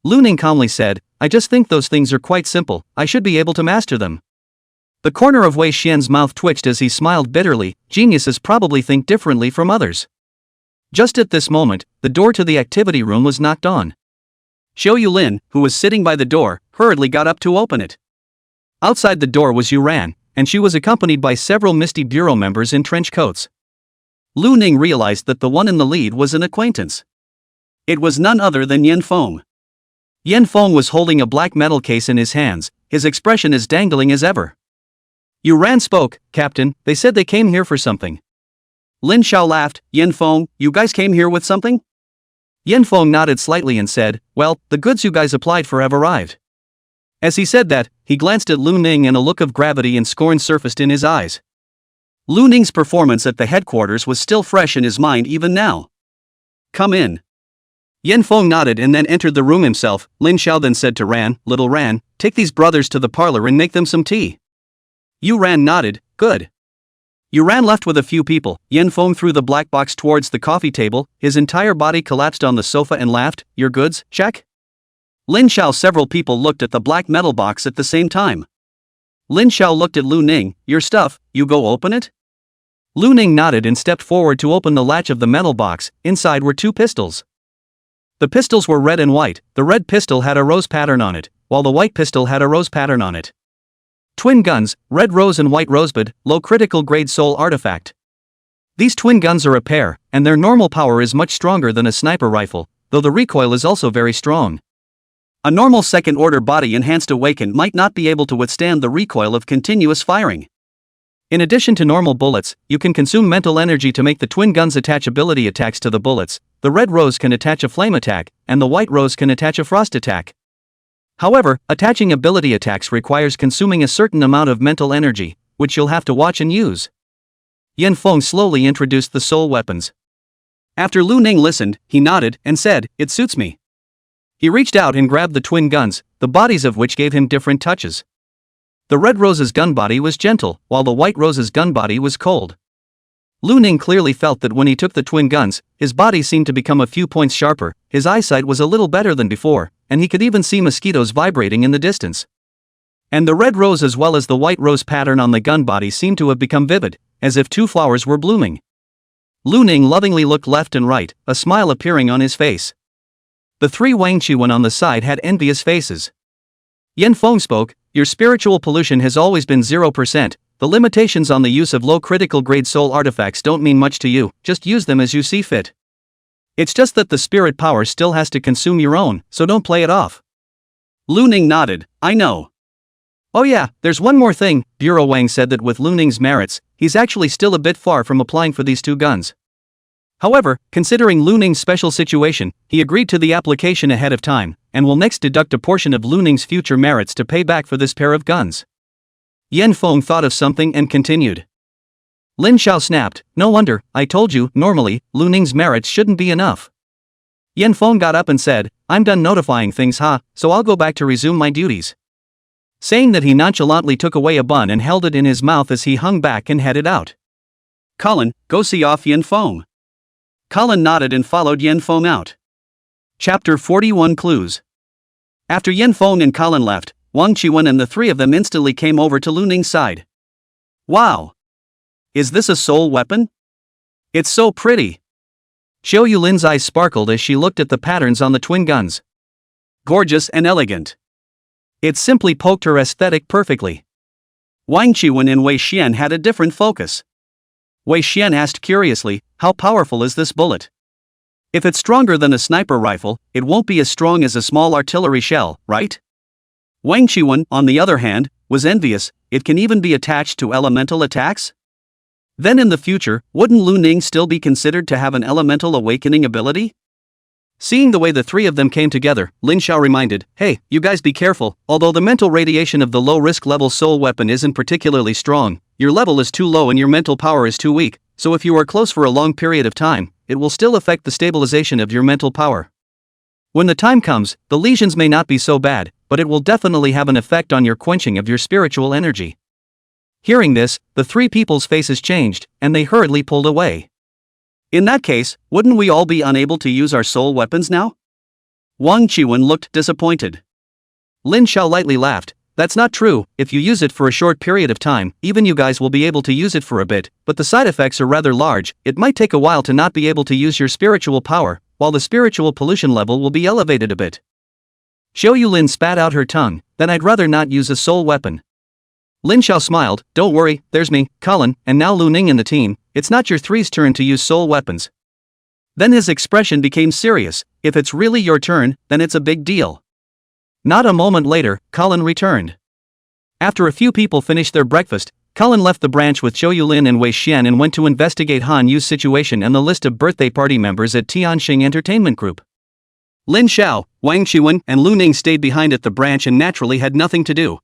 Lu Ning calmly said, I just think those things are quite simple. I should be able to master them. The corner of Wei Xian's mouth twitched as he smiled bitterly. Geniuses probably think differently from others. Just at this moment, the door to the activity room was knocked on. Xiao Yulin, who was sitting by the door, hurriedly got up to open it. Outside the door was Yu Ran, and she was accompanied by several Misty Bureau members in trench coats. Lu Ning realized that the one in the lead was an acquaintance. It was none other than Yan Feng. Yan Feng was holding a black metal case in his hands, his expression as dangling as ever. Yu Ran spoke, Captain, they said they came here for something. Lin Xiao laughed. Yan Feng, you guys came here with something? Yan Feng nodded slightly and said, well, the goods you guys applied for have arrived. As he said that, he glanced at Lu Ning and a look of gravity and scorn surfaced in his eyes. Lu Ning's performance at the headquarters was still fresh in his mind even now. Come in. Yan Feng nodded and then entered the room himself. Lin Xiao then said to Ran, Little Ran, take these brothers to the parlor and make them some tea. Yu Ran nodded, good. Yu Ran left with a few people. Yan Feng threw the black box towards the coffee table, his entire body collapsed on the sofa and laughed, your goods, check? Lin Xiao several people looked at the black metal box at the same time. Lin Xiao looked at Lu Ning, your stuff, you go open it? Lu Ning nodded and stepped forward to open the latch of the metal box. Inside were 2 pistols. The pistols were red and white. The red pistol had a rose pattern on it, while the white pistol had a rose pattern on it. Twin guns, red rose and white rosebud, low critical grade soul artifact. These twin guns are a pair, and their normal power is much stronger than a sniper rifle, though the recoil is also very strong. A normal second-order body-enhanced awaken might not be able to withstand the recoil of continuous firing. In addition to normal bullets, you can consume mental energy to make the twin guns attach ability attacks to the bullets. The red rose can attach a flame attack, and the white rose can attach a frost attack. However, attaching ability attacks requires consuming a certain amount of mental energy, which you'll have to watch and use. Yan Feng slowly introduced the soul weapons. After Lu Ning listened, he nodded and said, "It suits me." He reached out and grabbed the twin guns, the bodies of which gave him different touches. The red rose's gun body was gentle, while the white rose's gun body was cold. Lu Ning clearly felt that when he took the twin guns, his body seemed to become a few points sharper, his eyesight was a little better than before, and he could even see mosquitoes vibrating in the distance. And the red rose as well as the white rose pattern on the gun body seemed to have become vivid, as if two flowers were blooming. Lu Ning lovingly looked left and right, a smile appearing on his face. The three Wang Qiwen on the side had envious faces. Yan Feng spoke, "Your spiritual pollution has always been 0%, the limitations on the use of low critical grade soul artifacts don't mean much to you, just use them as you see fit. It's just that the spirit power still has to consume your own, so don't play it off." Lu Ning nodded, "I know." "Oh yeah, there's one more thing," Bureau Wang said that with Lu Ning's merits, he's actually still a bit far from applying for these two guns. However, considering Lu Ning's special situation, he agreed to the application ahead of time, and will next deduct a portion of Lu Ning's future merits to pay back for this pair of guns. Yan Feng thought of something and continued. Lin Xiao snapped, "No wonder, I told you, normally, Lu Ning's merits shouldn't be enough." Yan Feng got up and said, "I'm done notifying things so I'll go back to resume my duties." Saying that, he nonchalantly took away a bun and held it in his mouth as he hung back and headed out. "Colin, go see off Yan Feng." Colin nodded and followed Yan Feng out. Chapter 41 Clues. After Yan Feng and Colin left, Wang Qiwen and the three of them instantly came over to Lu Ning's side. "Wow! Is this a soul weapon? It's so pretty." Xiao Yulin's eyes sparkled as she looked at the patterns on the twin guns. "Gorgeous and elegant." It simply poked her aesthetic perfectly. Wang Qiwen and Wei Xian had a different focus. Wei Xian asked curiously, "How powerful is this bullet? If it's stronger than a sniper rifle, it won't be as strong as a small artillery shell, right?" Wang Qiwen, on the other hand, was envious. "It can even be attached to elemental attacks? Then in the future, wouldn't Lu Ning still be considered to have an elemental awakening ability?" Seeing the way the three of them came together, Lin Xiao reminded, "Hey, you guys be careful, although the mental radiation of the low-risk level soul weapon isn't particularly strong, your level is too low and your mental power is too weak, so if you are close for a long period of time, it will still affect the stabilization of your mental power. When the time comes, the lesions may not be so bad, but it will definitely have an effect on your quenching of your spiritual energy." Hearing this, the three people's faces changed, and they hurriedly pulled away. "In that case, wouldn't we all be unable to use our soul weapons now?" Wang Qiwen looked disappointed. Lin Xiao lightly laughed, "That's not true, if you use it for a short period of time, even you guys will be able to use it for a bit, but the side effects are rather large, it might take a while to not be able to use your spiritual power, while the spiritual pollution level will be elevated a bit." Xiao Yulin spat out her tongue, "Then I'd rather not use a soul weapon." Lin Xiao smiled, "Don't worry, there's me, Colin, and now Lu Ning and the team, it's not your three's turn to use soul weapons." Then his expression became serious, "If it's really your turn, then it's a big deal." Not a moment later, Colin returned. After a few people finished their breakfast, Colin left the branch with Xiao Yulin and Wei Xian and went to investigate Han Yu's situation and the list of birthday party members at Tianxing Entertainment Group. Lin Xiao, Wang Qiwen, and Lu Ning stayed behind at the branch and naturally had nothing to do.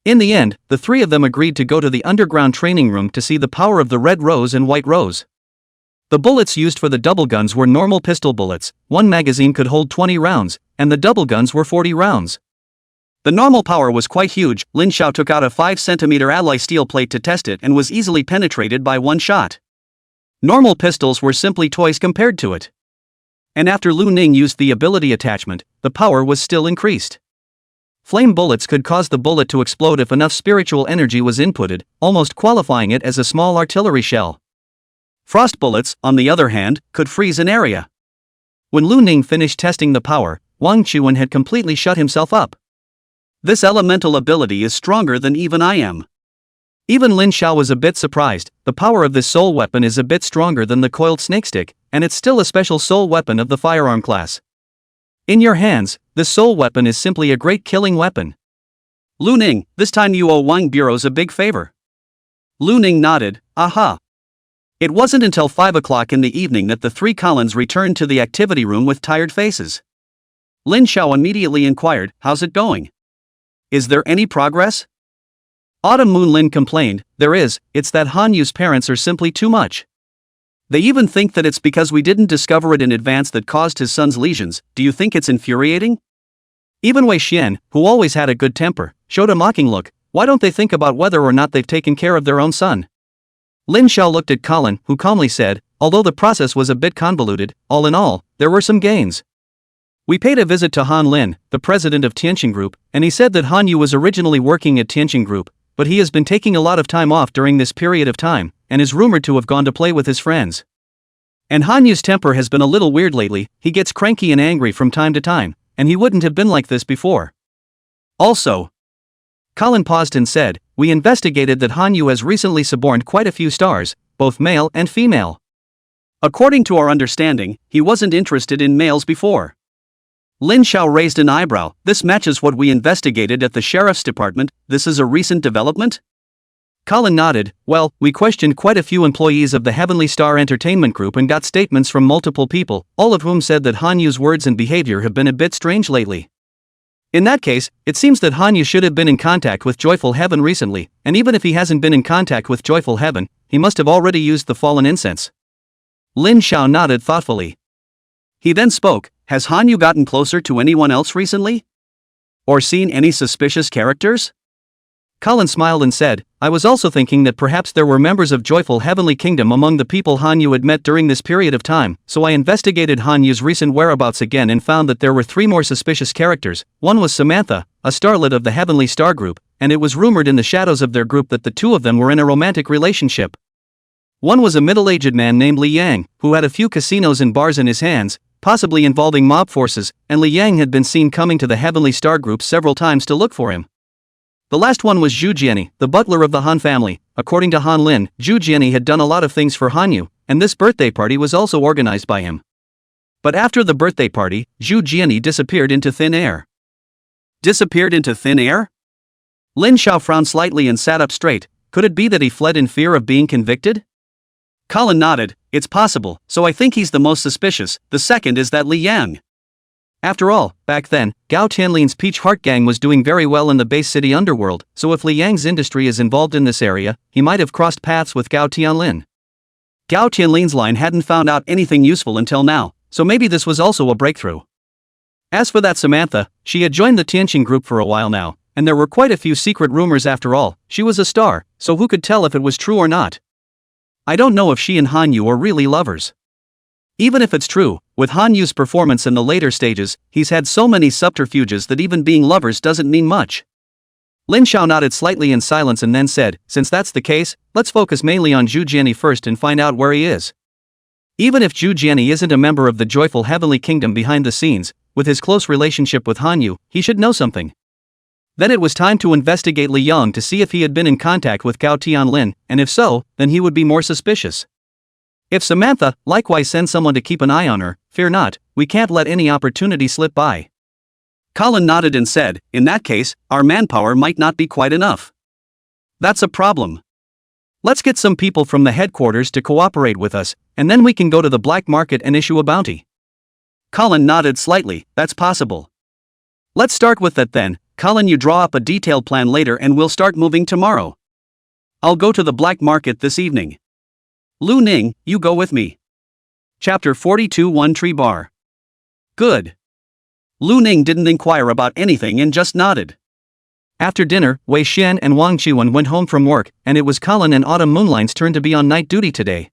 In the end, the three of them agreed to go to the underground training room to see the power of the red rose and white rose. The bullets used for the double guns were normal pistol bullets, one magazine could hold 20 rounds, and the double guns were 40 rounds. The normal power was quite huge. Lin Xiao took out a 5 cm alloy steel plate to test it and was easily penetrated by one shot. Normal pistols were simply toys compared to it. And after Lu Ning used the ability attachment, the power was still increased. Flame bullets could cause the bullet to explode if enough spiritual energy was inputted, almost qualifying it as a small artillery shell. Frost bullets, on the other hand, could freeze an area. When Lu Ning finished testing the power, Wang Qiwen had completely shut himself up. "This elemental ability is stronger than even I am." Even Lin Xiao was a bit surprised. The power of this soul weapon is a bit stronger than the coiled snakestick, and it's still a special soul weapon of the firearm class. "In your hands, this soul weapon is simply a great killing weapon. Lu Ning, this time you owe Wang bureaus a big favor. Lu Ning nodded, aha. It wasn't until 5 o'clock in the evening that the three Collins returned to the activity room with tired faces. Lin Xiao immediately inquired, how's it going? Is there any progress? Autumn Moon Lin complained, there is, it's that Han Yu's parents are simply too much. They even think that it's because we didn't discover it in advance that caused his son's lesions. Do you think it's infuriating? Even Wei Xian, who always had a good temper, showed a mocking look. Why don't they think about whether or not they've taken care of their own son? Lin Xiao looked at Colin, who calmly said, although the process was a bit convoluted, all in all, there were some gains. We paid a visit to Han Lin, the president of Tianqing Group, and he said that Han Yu was originally working at Tianqing Group, but he has been taking a lot of time off during this period of time, and is rumored to have gone to play with his friends. And Han Yu's temper has been a little weird lately, he gets cranky and angry from time to time, and he wouldn't have been like this before. Also, Colin paused and said, we investigated that Han Yu has recently suborned quite a few stars, both male and female. According to our understanding, he wasn't interested in males before. Lin Xiao raised an eyebrow, this matches what we investigated at the sheriff's department, this is a recent development? Colin nodded, well, we questioned quite a few employees of the Heavenly Star Entertainment Group and got statements from multiple people, all of whom said that Han Yu's words and behavior have been a bit strange lately. In that case, it seems that Han Yu should have been in contact with Joyful Heaven recently, and even if he hasn't been in contact with Joyful Heaven, he must have already used the fallen incense. Lin Xiao nodded thoughtfully. He then spoke, has Han Yu gotten closer to anyone else recently? Or seen any suspicious characters? Colin smiled and said, I was also thinking that perhaps there were members of Joyful Heavenly Kingdom among the people Han Yu had met during this period of time, so I investigated Han Yu's recent whereabouts again and found that there were 3 more suspicious characters. One was Samantha, a starlet of the Heavenly Star Group, and it was rumored in the shadows of their group that the two of them were in a romantic relationship. One was a middle-aged man named Li Yang, who had a few casinos and bars in his hands, possibly involving mob forces, and Li Yang had been seen coming to the Heavenly Star Group several times to look for him. The last one was Zhu Jiani, the butler of the Han family. According to Han Lin, Zhu Jiani had done a lot of things for Han Yu, and this birthday party was also organized by him. But after the birthday party, Zhu Jiani disappeared into thin air. Disappeared into thin air? Lin Xiao frowned slightly and sat up straight. Could it be that he fled in fear of being convicted? Colin nodded, it's possible, so I think he's the most suspicious. The second is that Li Yang. After all, back then, Gao Tian Lin's Peach Heart Gang was doing very well in the base city underworld, so if Li Yang's industry is involved in this area, he might have crossed paths with Gao Tian Lin. Gao Tian Lin's line hadn't found out anything useful until now, so maybe this was also a breakthrough. As for that Samantha, she had joined the Tianqing Group for a while now, and there were quite a few secret rumors after all. She was a star, so who could tell if it was true or not? I don't know if she and Han Yu are really lovers. Even if it's true, with Han Yu's performance in the later stages, he's had so many subterfuges that even being lovers doesn't mean much. Lin Xiao nodded slightly in silence and then said, since that's the case, let's focus mainly on Zhu Jiani first and find out where he is. Even if Zhu Jiani isn't a member of the Joyful Heavenly Kingdom behind the scenes, with his close relationship with Han Yu, he should know something. Then it was time to investigate Li Yang to see if he had been in contact with Gao Tian Lin, and if so, then he would be more suspicious. If Samantha likewise sends someone to keep an eye on her, fear not, we can't let any opportunity slip by. Colin nodded and said, in that case, our manpower might not be quite enough. That's a problem. Let's get some people from the headquarters to cooperate with us, and then we can go to the black market and issue a bounty. Colin nodded slightly, that's possible. Let's start with that then. Colin, you draw up a detailed plan later and we'll start moving tomorrow. I'll go to the black market this evening. Lu Ning, you go with me. Chapter 42 One Tree Bar. Good. Lu Ning didn't inquire about anything and just nodded. After dinner, Wei Xian and Wang Qiwen went home from work, and it was Colin and Autumn Moonline's turn to be on night duty today.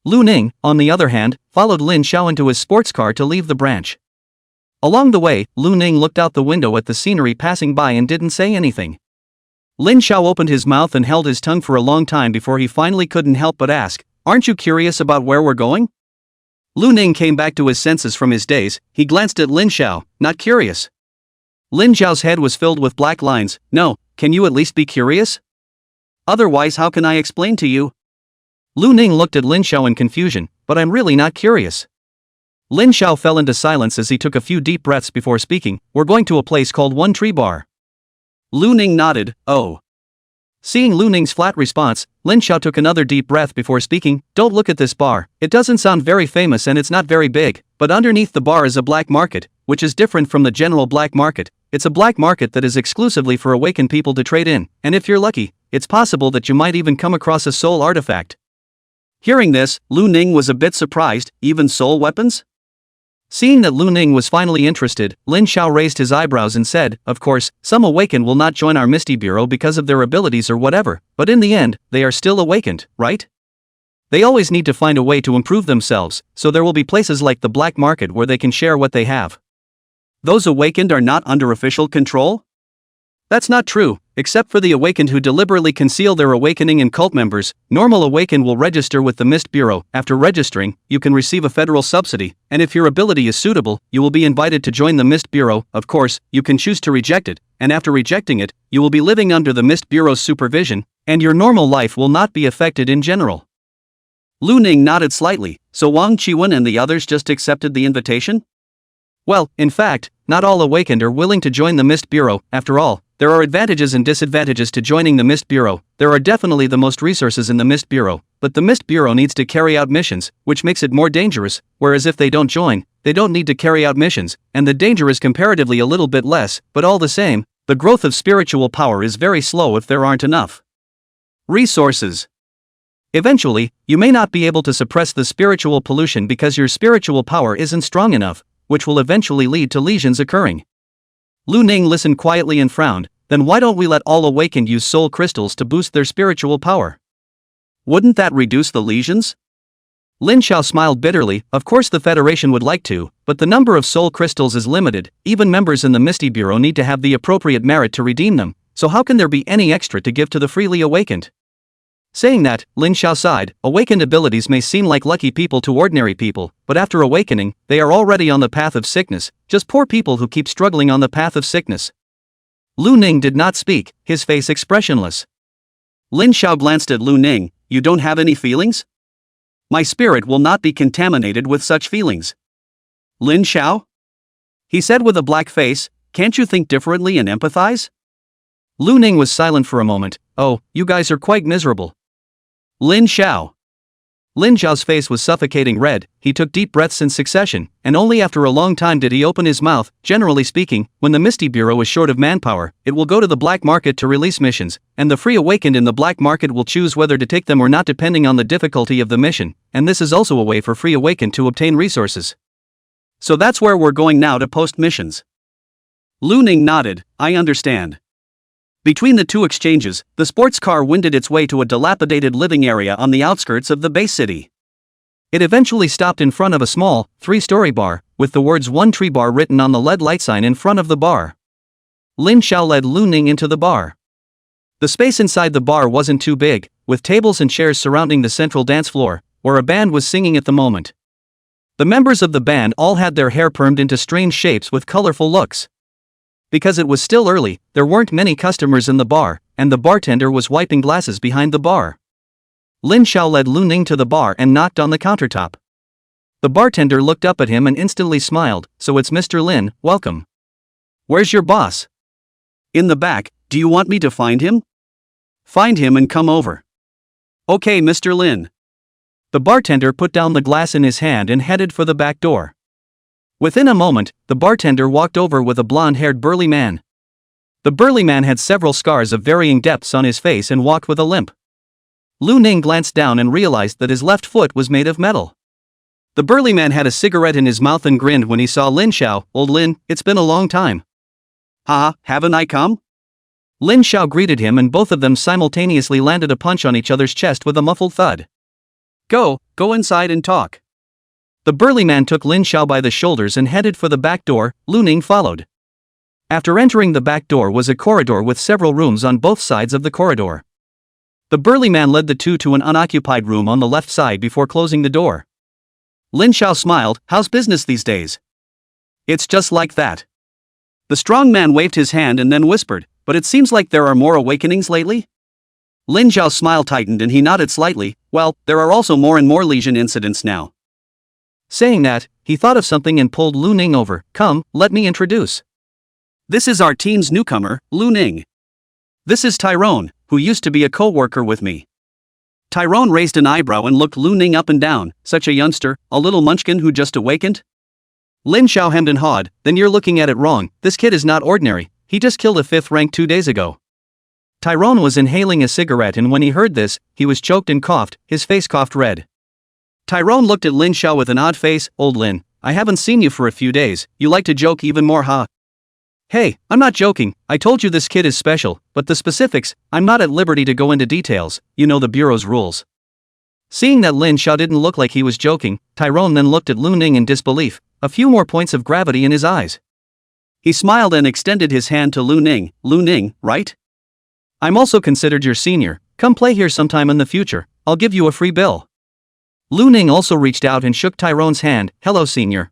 Lu Ning, on the other hand, followed Lin Xiao into his sports car to leave the branch. Along the way, Lu Ning looked out the window at the scenery passing by and didn't say anything. Lin Xiao opened his mouth and held his tongue for a long time before he finally couldn't help but ask, aren't you curious about where we're going? Lu Ning came back to his senses from his daze. He glanced at Lin Xiao, not curious. Lin Xiao's head was filled with black lines. No, can you at least be curious? Otherwise, how can I explain to you? Lu Ning looked at Lin Xiao in confusion, but I'm really not curious. Lin Xiao fell into silence as he took a few deep breaths before speaking. We're going to a place called One Tree Bar. Lu Ning nodded. Oh. Seeing Lu Ning's flat response, Lin Xiao took another deep breath before speaking. Don't look at this bar. It doesn't sound very famous and it's not very big, but underneath the bar is a black market, which is different from the general black market. It's a black market that is exclusively for awakened people to trade in, and if you're lucky, it's possible that you might even come across a soul artifact. Hearing this, Lu Ning was a bit surprised. Even soul weapons? Seeing that Lu Ning was finally interested, Lin Xiao raised his eyebrows and said, of course, some awakened will not join our Misty Bureau because of their abilities or whatever, but in the end, they are still awakened, right? They always need to find a way to improve themselves, so there will be places like the black market where they can share what they have. Those awakened are not under official control? That's not true, except for the awakened who deliberately conceal their awakening and cult members. Normal awakened will register with the Mist Bureau. After registering, you can receive a federal subsidy, and if your ability is suitable, you will be invited to join the Mist Bureau. Of course, you can choose to reject it, and after rejecting it, you will be living under the Mist Bureau's supervision, and your normal life will not be affected in general. Lu Ning nodded slightly. So Wang Qiwen and the others just accepted the invitation? Well, in fact, not all awakened are willing to join the Mist Bureau. After all, there are advantages and disadvantages to joining the Mist Bureau. There are definitely the most resources in the Mist Bureau, but the Mist Bureau needs to carry out missions, which makes it more dangerous, whereas if they don't join, they don't need to carry out missions, and the danger is comparatively a little bit less, but all the same, the growth of spiritual power is very slow if there aren't enough resources. Eventually, you may not be able to suppress the spiritual pollution because your spiritual power isn't strong enough, which will eventually lead to lesions occurring. Lu Ning listened quietly and frowned. Then why don't we let all awakened use soul crystals to boost their spiritual power? Wouldn't that reduce the lesions? Lin Xiao smiled bitterly. Of course the Federation would like to, but the number of soul crystals is limited. Even members in the Misty Bureau need to have the appropriate merit to redeem them, so how can there be any extra to give to the freely awakened? Saying that, Lin Xiao sighed. Awakened abilities may seem like lucky people to ordinary people, but after awakening, they are already on the path of sickness, just poor people who keep struggling on the path of sickness. Lu Ning did not speak, his face expressionless. Lin Xiao glanced at Lu Ning. You don't have any feelings? My spirit will not be contaminated with such feelings. Lin Xiao? He said with a black face, can't you think differently and empathize? Lu Ning was silent for a moment. Oh, you guys are quite miserable. Lin Xiao. Lin Xiao's face was suffocating red. He took deep breaths in succession, and only after a long time did he open his mouth. Generally speaking, when the Misty Bureau is short of manpower, it will go to the black market to release missions, and the free awakened in the black market will choose whether to take them or not depending on the difficulty of the mission, and this is also a way for free awakened to obtain resources. So that's where we're going now to post missions. Lu Ning nodded. I understand. Between the two exchanges, the sports car wended its way to a dilapidated living area on the outskirts of the base city. It eventually stopped in front of a small, 3-story bar, with the words One Tree Bar written on the LED light sign in front of the bar. Lin Xiao led Lu Ning into the bar. The space inside the bar wasn't too big, with tables and chairs surrounding the central dance floor, where a band was singing at the moment. The members of the band all had their hair permed into strange shapes with colorful looks. Because it was still early, there weren't many customers in the bar, and the bartender was wiping glasses behind the bar. Lin Xiao led Lu Ning to the bar and knocked on the countertop. The bartender looked up at him and instantly smiled. So it's Mr. Lin, welcome. Where's your boss? In the back. Do you want me to find him? Find him and come over. Okay, Mr. Lin. The bartender put down the glass in his hand and headed for the back door. Within a moment, the bartender walked over with a blonde-haired burly man. The burly man had several scars of varying depths on his face and walked with a limp. Lu Ning glanced down and realized that his left foot was made of metal. The burly man had a cigarette in his mouth and grinned when he saw Lin Xiao. Old Lin, it's been a long time. Haha, haven't I come? Lin Xiao greeted him and both of them simultaneously landed a punch on each other's chest with a muffled thud. Go inside and talk. The burly man took Lin Xiao by the shoulders and headed for the back door. Lu Ning followed. After entering the back door was a corridor with several rooms on both sides of the corridor. The burly man led the two to an unoccupied room on the left side before closing the door. Lin Xiao smiled. How's business these days? It's just like that. The strong man waved his hand and then whispered, but it seems like there are more awakenings lately? Lin Xiao's smile tightened and he nodded slightly. Well, there are also more and more lesion incidents now. Saying that, he thought of something and pulled Lu Ning over. Come, let me introduce. This is our team's newcomer, Lu Ning. This is Tyrone, who used to be a co-worker with me. Tyrone raised an eyebrow and looked Lu Ning up and down. Such a youngster, a little munchkin who just awakened? Lin Xiao hemmed and hawed. Then you're looking at it wrong. This kid is not ordinary. He just killed a 5th rank 2 days ago. Tyrone was inhaling a cigarette, and when he heard this, he was choked and coughed, his face coughed red. Tyrone looked at Lin Xiao with an odd face. Old Lin, I haven't seen you for a few days. You like to joke even more, huh? Hey, I'm not joking. I told you this kid is special, but the specifics, I'm not at liberty to go into details. You know the Bureau's rules. Seeing that Lin Xiao didn't look like he was joking, Tyrone then looked at Lu Ning in disbelief, a few more points of gravity in his eyes. He smiled and extended his hand to Lu Ning. Lu Ning, right? I'm also considered your senior. Come play here sometime in the future. I'll give you a free bill. Lu Ning also reached out and shook Tyrone's hand. Hello, senior.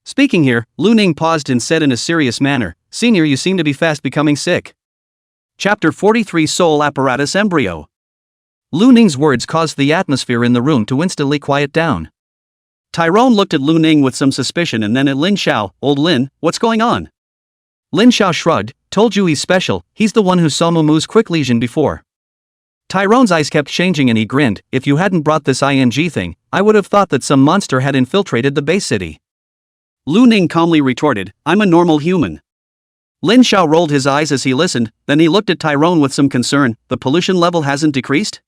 Speaking here, Lu Ning paused and said in a serious manner, Senior, you seem to be fast becoming sick. Chapter 43 Soul Apparatus Embryo. Lu Ning's words caused the atmosphere in the room to instantly quiet down. Tyrone looked at Lu Ning with some suspicion and then at Lin Xiao. Old Lin, what's going on? Lin Xiao shrugged. Told you he's special. He's the one who saw Mumu's quick lesion before. Tyrone's eyes kept changing and he grinned. If you hadn't brought this ing thing, I would have thought that some monster had infiltrated the base city. Lu Ning calmly retorted, I'm a normal human. Lin Xiao rolled his eyes as he listened, then he looked at Tyrone with some concern. The pollution level hasn't decreased?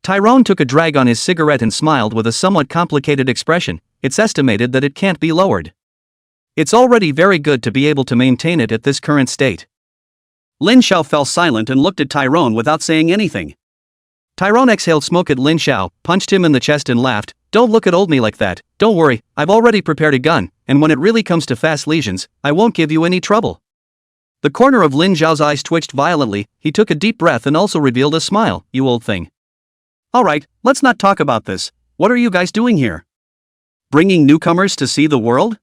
Tyrone took a drag on his cigarette and smiled with a somewhat complicated expression. It's estimated that it can't be lowered. It's already very good to be able to maintain it at this current state. Lin Xiao fell silent and looked at Tyrone without saying anything. Tyrone exhaled smoke at Lin Xiao, punched him in the chest and laughed. Don't look at old me like that. Don't worry, I've already prepared a gun, and when it really comes to fast lesions, I won't give you any trouble. The corner of Lin Xiao's eyes twitched violently. He took a deep breath and also revealed a smile. You old thing. Alright, let's not talk about this. What are you guys doing here? Bringing newcomers to see the world?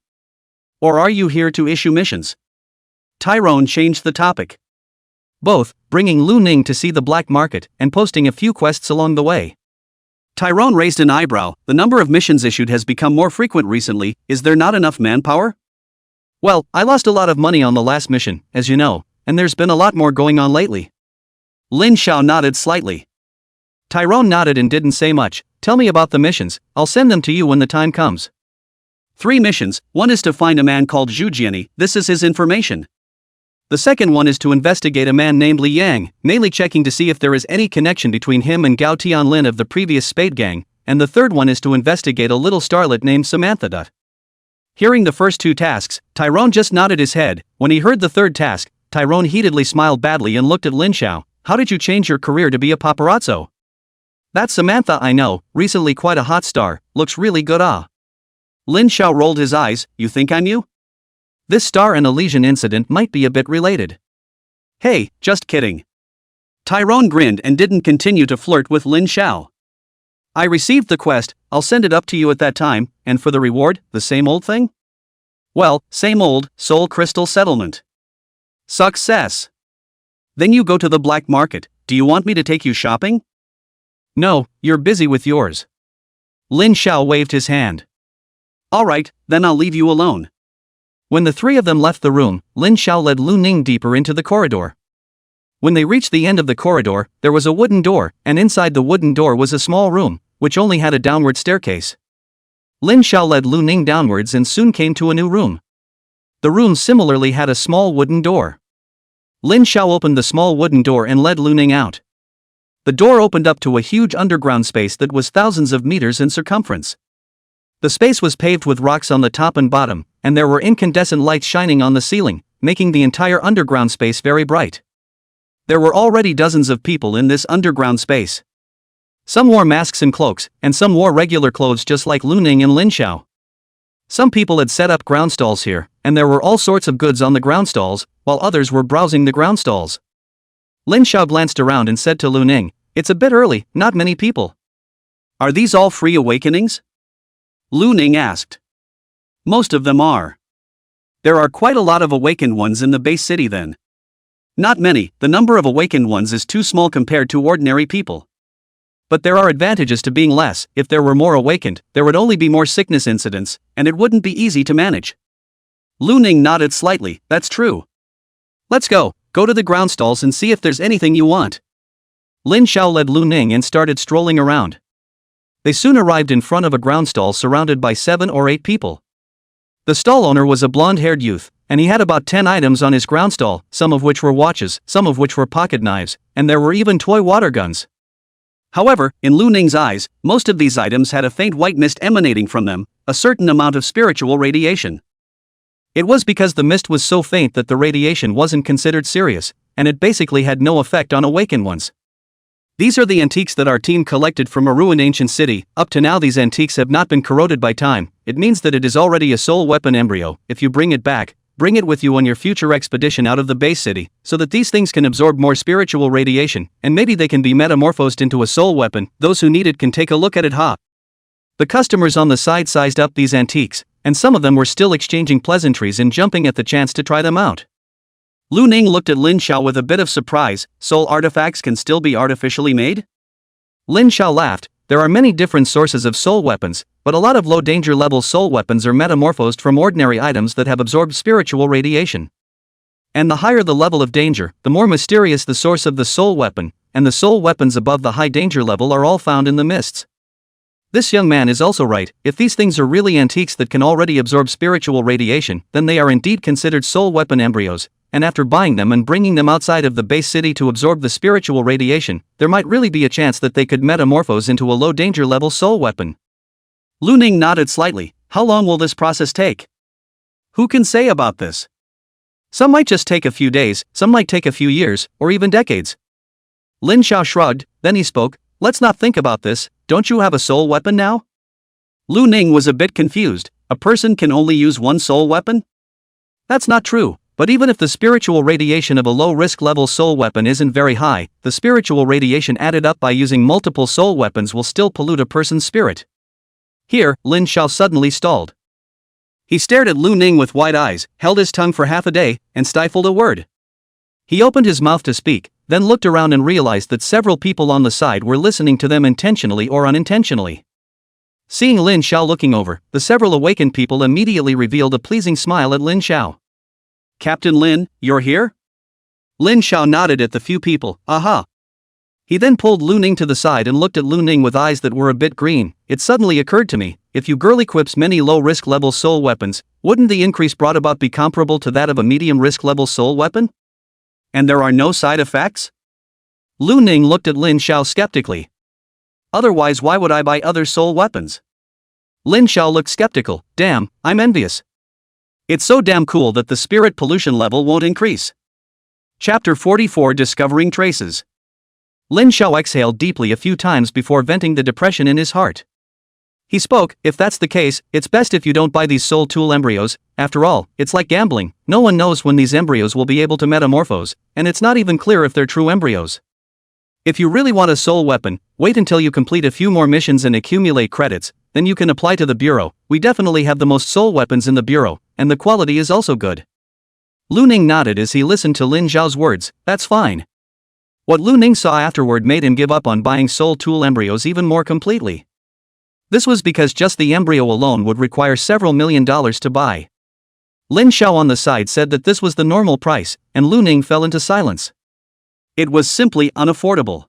Or are you here to issue missions? Tyrone changed the topic. Both, bringing Lu Ning to see the black market and posting a few quests along the way. Tyrone raised an eyebrow. The number of missions issued has become more frequent recently. Is there not enough manpower? Well, I lost a lot of money on the last mission, as you know, and there's been a lot more going on lately. Lin Xiao nodded slightly. Tyrone nodded and didn't say much. Tell me about the missions. I'll send them to you when the time comes. 3 missions. One is to find a man called Zhu Jiani. This is his information. The second one is to investigate a man named Li Yang, mainly checking to see if there is any connection between him and Gao Tian Lin of the previous Spade Gang, and the third one is to investigate a little starlet named Samantha. Hearing the first 2 tasks, Tyrone just nodded his head. When he heard the third task, Tyrone heatedly smiled badly and looked at Lin Xiao. How did you change your career to be a paparazzo? That Samantha I know, recently quite a hot star, looks really good Lin Xiao rolled his eyes. You think I knew? This star and Elysian incident might be a bit related. Hey, just kidding. Tyrone grinned and didn't continue to flirt with Lin Xiao. I received the quest, I'll send it up to you at that time, and for the reward, the same old thing? Well, same old, Soul Crystal Settlement. Success. Then you go to the black market. Do you want me to take you shopping? No, you're busy with yours. Lin Xiao waved his hand. Alright, then I'll leave you alone. When the 3 of them left the room, Lin Xiao led Lu Ning deeper into the corridor. When they reached the end of the corridor, there was a wooden door, and inside the wooden door was a small room, which only had a downward staircase. Lin Xiao led Lu Ning downwards and soon came to a new room. The room similarly had a small wooden door. Lin Xiao opened the small wooden door and led Lu Ning out. The door opened up to a huge underground space that was thousands of meters in circumference. The space was paved with rocks on the top and bottom, and there were incandescent lights shining on the ceiling, making the entire underground space very bright. There were already dozens of people in this underground space. Some wore masks and cloaks, and some wore regular clothes just like Lu Ning and Lin Xiao. Some people had set up ground stalls here, and there were all sorts of goods on the ground stalls, while others were browsing the ground stalls. Lin Xiao glanced around and said to Lu Ning, It's a bit early, not many people. Are these all free awakenings? Lu Ning asked. Most of them are. There are quite a lot of awakened ones in the base city then. Not many, the number of awakened ones is too small compared to ordinary people. But there are advantages to being less. If there were more awakened, there would only be more sickness incidents, and it wouldn't be easy to manage. Lu Ning nodded slightly. That's true. Let's go to the ground stalls and see if there's anything you want. Lin Xiao led Lu Ning and started strolling around. They soon arrived in front of a ground stall surrounded by 7 or 8 people. The stall owner was a blonde-haired youth, and he had about 10 items on his ground stall, some of which were watches, some of which were pocket knives, and there were even toy water guns. However, in Lu Ning's eyes, most of these items had a faint white mist emanating from them, a certain amount of spiritual radiation. It was because the mist was so faint that the radiation wasn't considered serious, and it basically had no effect on awakened ones. These are the antiques that our team collected from a ruined ancient city. Up to now these antiques have not been corroded by time. It means that it is already a soul weapon embryo. If you bring it back, bring it with you on your future expedition out of the base city, so that these things can absorb more spiritual radiation, and maybe they can be metamorphosed into a soul weapon. Those who need it can take a look at it. The customers on the side sized up these antiques, and some of them were still exchanging pleasantries and jumping at the chance to try them out. Lu Ning looked at Lin Xiao with a bit of surprise. Soul artifacts can still be artificially made? Lin Xiao laughed. There are many different sources of soul weapons, but a lot of low danger level soul weapons are metamorphosed from ordinary items that have absorbed spiritual radiation. And the higher the level of danger, the more mysterious the source of the soul weapon, and the soul weapons above the high danger level are all found in the mists. This young man is also right. If these things are really antiques that can already absorb spiritual radiation, then they are indeed considered soul weapon embryos, and after buying them and bringing them outside of the base city to absorb the spiritual radiation, there might really be a chance that they could metamorphose into a low danger level soul weapon. Lu Ning nodded slightly. How long will this process take? Who can say about this? Some might just take a few days, some might take a few years, or even decades. Lin Xiao shrugged, then he spoke. Let's not think about this. Don't you have a soul weapon now? Lu Ning was a bit confused. A person can only use one soul weapon? That's not true. But even if the spiritual radiation of a low-risk level soul weapon isn't very high, the spiritual radiation added up by using multiple soul weapons will still pollute a person's spirit. Here, Lin Xiao suddenly stalled. He stared at Lu Ning with wide eyes, held his tongue for half a day, and stifled a word. He opened his mouth to speak, then looked around and realized that several people on the side were listening to them intentionally or unintentionally. Seeing Lin Xiao looking over, the several awakened people immediately revealed a pleasing smile at Lin Xiao. Captain Lin, you're here? Lin Xiao nodded at the few people. Aha. He then pulled Lu Ning to the side and looked at Lu Ning with eyes that were a bit green. It suddenly occurred to me, if you girl equips many low-risk level soul weapons, wouldn't the increase brought about be comparable to that of a medium-risk level soul weapon? And there are no side effects? Lu Ning looked at Lin Xiao skeptically. Otherwise why would I buy other soul weapons? Lin Xiao looked skeptical. Damn, I'm envious. It's so damn cool that the spirit pollution level won't increase. Chapter 44 Discovering Traces. Lin Xiao exhaled deeply a few times before venting the depression in his heart. He spoke, if that's the case, it's best if you don't buy these soul tool embryos. After all, it's like gambling. No one knows when these embryos will be able to metamorphose, and it's not even clear if they're true embryos. If you really want a soul weapon, wait until you complete a few more missions and accumulate credits, then you can apply to the bureau. We definitely have the most soul weapons in the bureau, and the quality is also good. Lu Ning nodded as he listened to Lin Xiao's words. That's fine. What Lu Ning saw afterward made him give up on buying soul tool embryos even more completely. This was because just the embryo alone would require several $1 million to buy. Lin Xiao on the side said that this was the normal price, and Lu Ning fell into silence. It was simply unaffordable.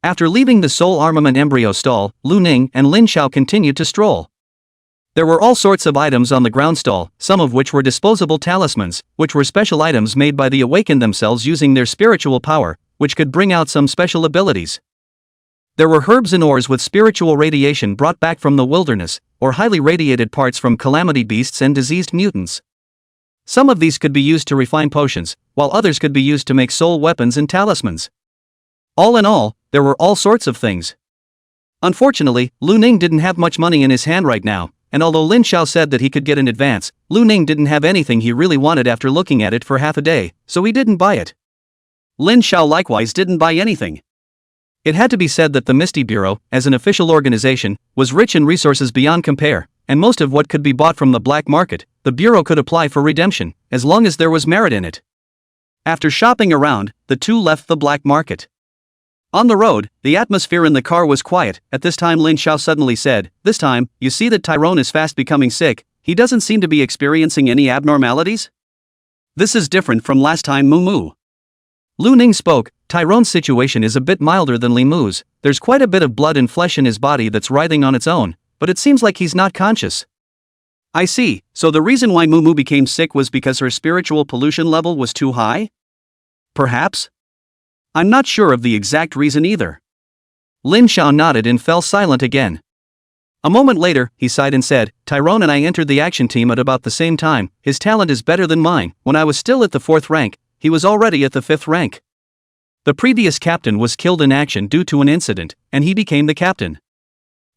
After leaving the soul armament embryo stall, Lu Ning and Lin Xiao continued to stroll. There were all sorts of items on the ground stall, some of which were disposable talismans, which were special items made by the awakened themselves using their spiritual power, which could bring out some special abilities. There were herbs and ores with spiritual radiation brought back from the wilderness, or highly radiated parts from calamity beasts and diseased mutants. Some of these could be used to refine potions, while others could be used to make soul weapons and talismans. All in all, there were all sorts of things. Unfortunately, Lu Ning didn't have much money in his hand right now, and although Lin Xiao said that he could get an advance, Lu Ning didn't have anything he really wanted after looking at it for half a day, so he didn't buy it. Lin Xiao likewise didn't buy anything. It had to be said that the Misty Bureau, as an official organization, was rich in resources beyond compare, and most of what could be bought from the black market, the Bureau could apply for redemption, as long as there was merit in it. After shopping around, the two left the black market. On the road, the atmosphere in the car was quiet. At this time Lin Xiao suddenly said, "This time, you see that Tyrone is fast becoming sick. He doesn't seem to be experiencing any abnormalities? This is different from last time Moo." Lu Ning spoke. Tyrone's situation is a bit milder than Li Mu's. There's quite a bit of blood and flesh in his body that's writhing on its own, but it seems like he's not conscious. I see, so the reason why Moo became sick was because her spiritual pollution level was too high? Perhaps? I'm not sure of the exact reason either. Lin Xiao nodded and fell silent again. A moment later, he sighed and said, "Tyrone and I entered the action team at about the same time. His talent is better than mine. When I was still at the 4th rank, he was already at the 5th rank. The previous captain was killed in action due to an incident, and he became the captain.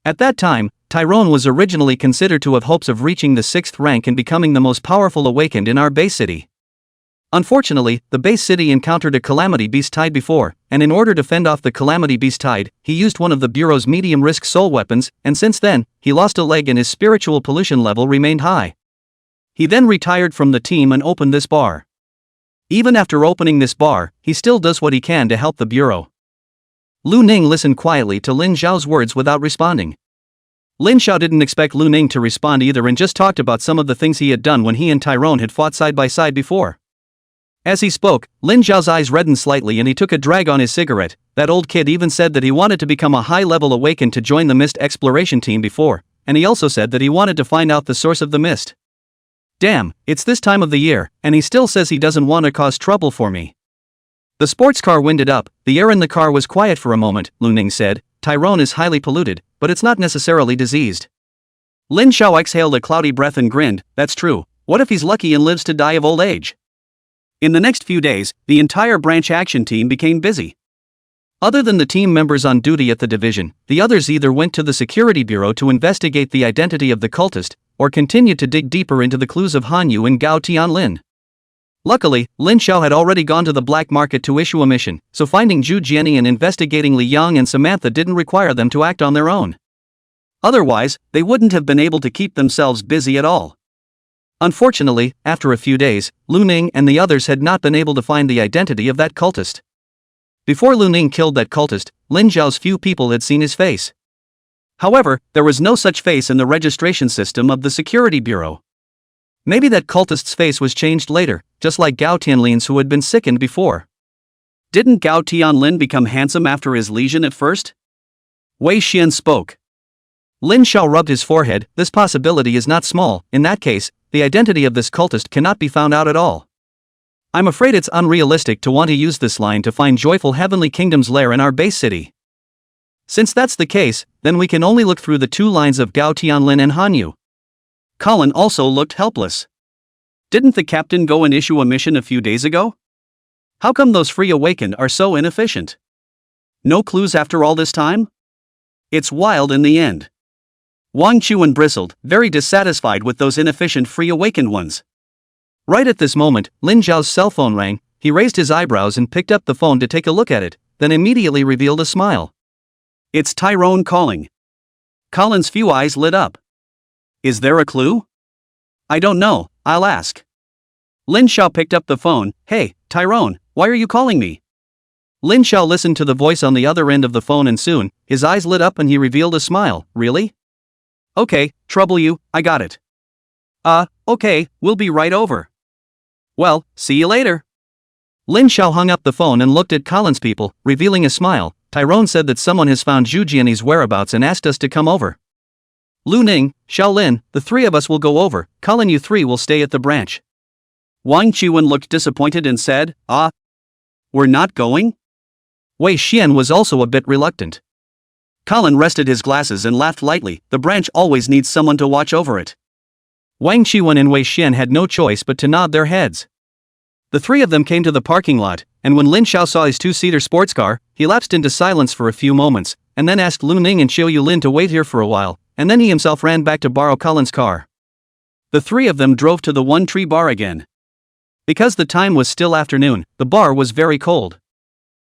At that time, Tyrone was originally considered to have hopes of reaching the 6th rank and becoming the most powerful awakened in our base city. Unfortunately, the base city encountered a calamity beast tide before, and in order to fend off the calamity beast tide, he used one of the Bureau's medium-risk soul weapons, and since then, he lost a leg and his spiritual pollution level remained high. He then retired from the team and opened this bar. Even after opening this bar, he still does what he can to help the Bureau." Lu Ning listened quietly to Lin Xiao's words without responding. Lin Xiao didn't expect Lu Ning to respond either and just talked about some of the things he had done when he and Tyrone had fought side by side before. As he spoke, Lin Xiao's eyes reddened slightly and he took a drag on his cigarette. That old kid even said that he wanted to become a high-level awakened to join the mist exploration team before, and he also said that he wanted to find out the source of the mist. Damn, it's this time of the year, and he still says he doesn't want to cause trouble for me. The sports car winded up. The air in the car was quiet for a moment. Lu Ning said, "Tyrone is highly polluted, but it's not necessarily diseased." Lin Xiao exhaled a cloudy breath and grinned. "That's true. What if he's lucky and lives to die of old age?" In the next few days, the entire branch action team became busy. Other than the team members on duty at the division, the others either went to the security bureau to investigate the identity of the cultist, or continued to dig deeper into the clues of Hanyu and Gao Tian Lin. Luckily, Lin Xiao had already gone to the black market to issue a mission, so finding Zhu Jianyi and investigating Li Yang and Samantha didn't require them to act on their own. Otherwise, they wouldn't have been able to keep themselves busy at all. Unfortunately, after a few days, Lu Ning and the others had not been able to find the identity of that cultist. Before Lu Ning killed that cultist, Lin Xiao's few people had seen his face. However, there was no such face in the registration system of the security bureau. Maybe that cultist's face was changed later, just like Gao Tian Lin's who had been sickened before. Didn't Gao Tian Lin become handsome after his lesion at first? Wei Xian spoke. Lin Xiao rubbed his forehead. This possibility is not small. In that case, the identity of this cultist cannot be found out at all. I'm afraid it's unrealistic to want to use this line to find Joyful Heavenly Kingdom's lair in our base city. Since that's the case, then we can only look through the 2 lines of Gao Tian Lin and Hanyu. Colin also looked helpless. Didn't the captain go and issue a mission a few days ago? How come those free awakened are so inefficient? No clues after all this time? It's wild in the end. Wang Chuan bristled, very dissatisfied with those inefficient free awakened ones. Right at this moment, Lin Xiao's cell phone rang. He raised his eyebrows and picked up the phone to take a look at it, then immediately revealed a smile. It's Tyrone calling. Colin's few eyes lit up. Is there a clue? I don't know, I'll ask. Lin Xiao picked up the phone. Hey, Tyrone, why are you calling me? Lin Xiao listened to the voice on the other end of the phone and soon, his eyes lit up and he revealed a smile. Really? Okay, trouble you, I got it. Okay, we'll be right over. Well, see you later. Lin Xiao hung up the phone and looked at Colin's people, revealing a smile. Tyrone said that someone has found Zhu Jianyi's whereabouts and asked us to come over. Lu Ning, Xiao Lin, the 3 of us will go over. Colin, you 3 will stay at the branch. Wang Chuan looked disappointed and said, we're not going? Wei Xian was also a bit reluctant. Colin rested his glasses and laughed lightly. The branch always needs someone to watch over it. Wang Chuan and Wei Xian had no choice but to nod their heads. The 3 of them came to the parking lot, and when Lin Xiao saw his 2-seater sports car, he lapsed into silence for a few moments, and then asked Lu Ning and Xiao Yulin to wait here for a while, and then he himself ran back to borrow Colin's car. The 3 of them drove to the One Tree Bar again. Because the time was still afternoon, the bar was very cold.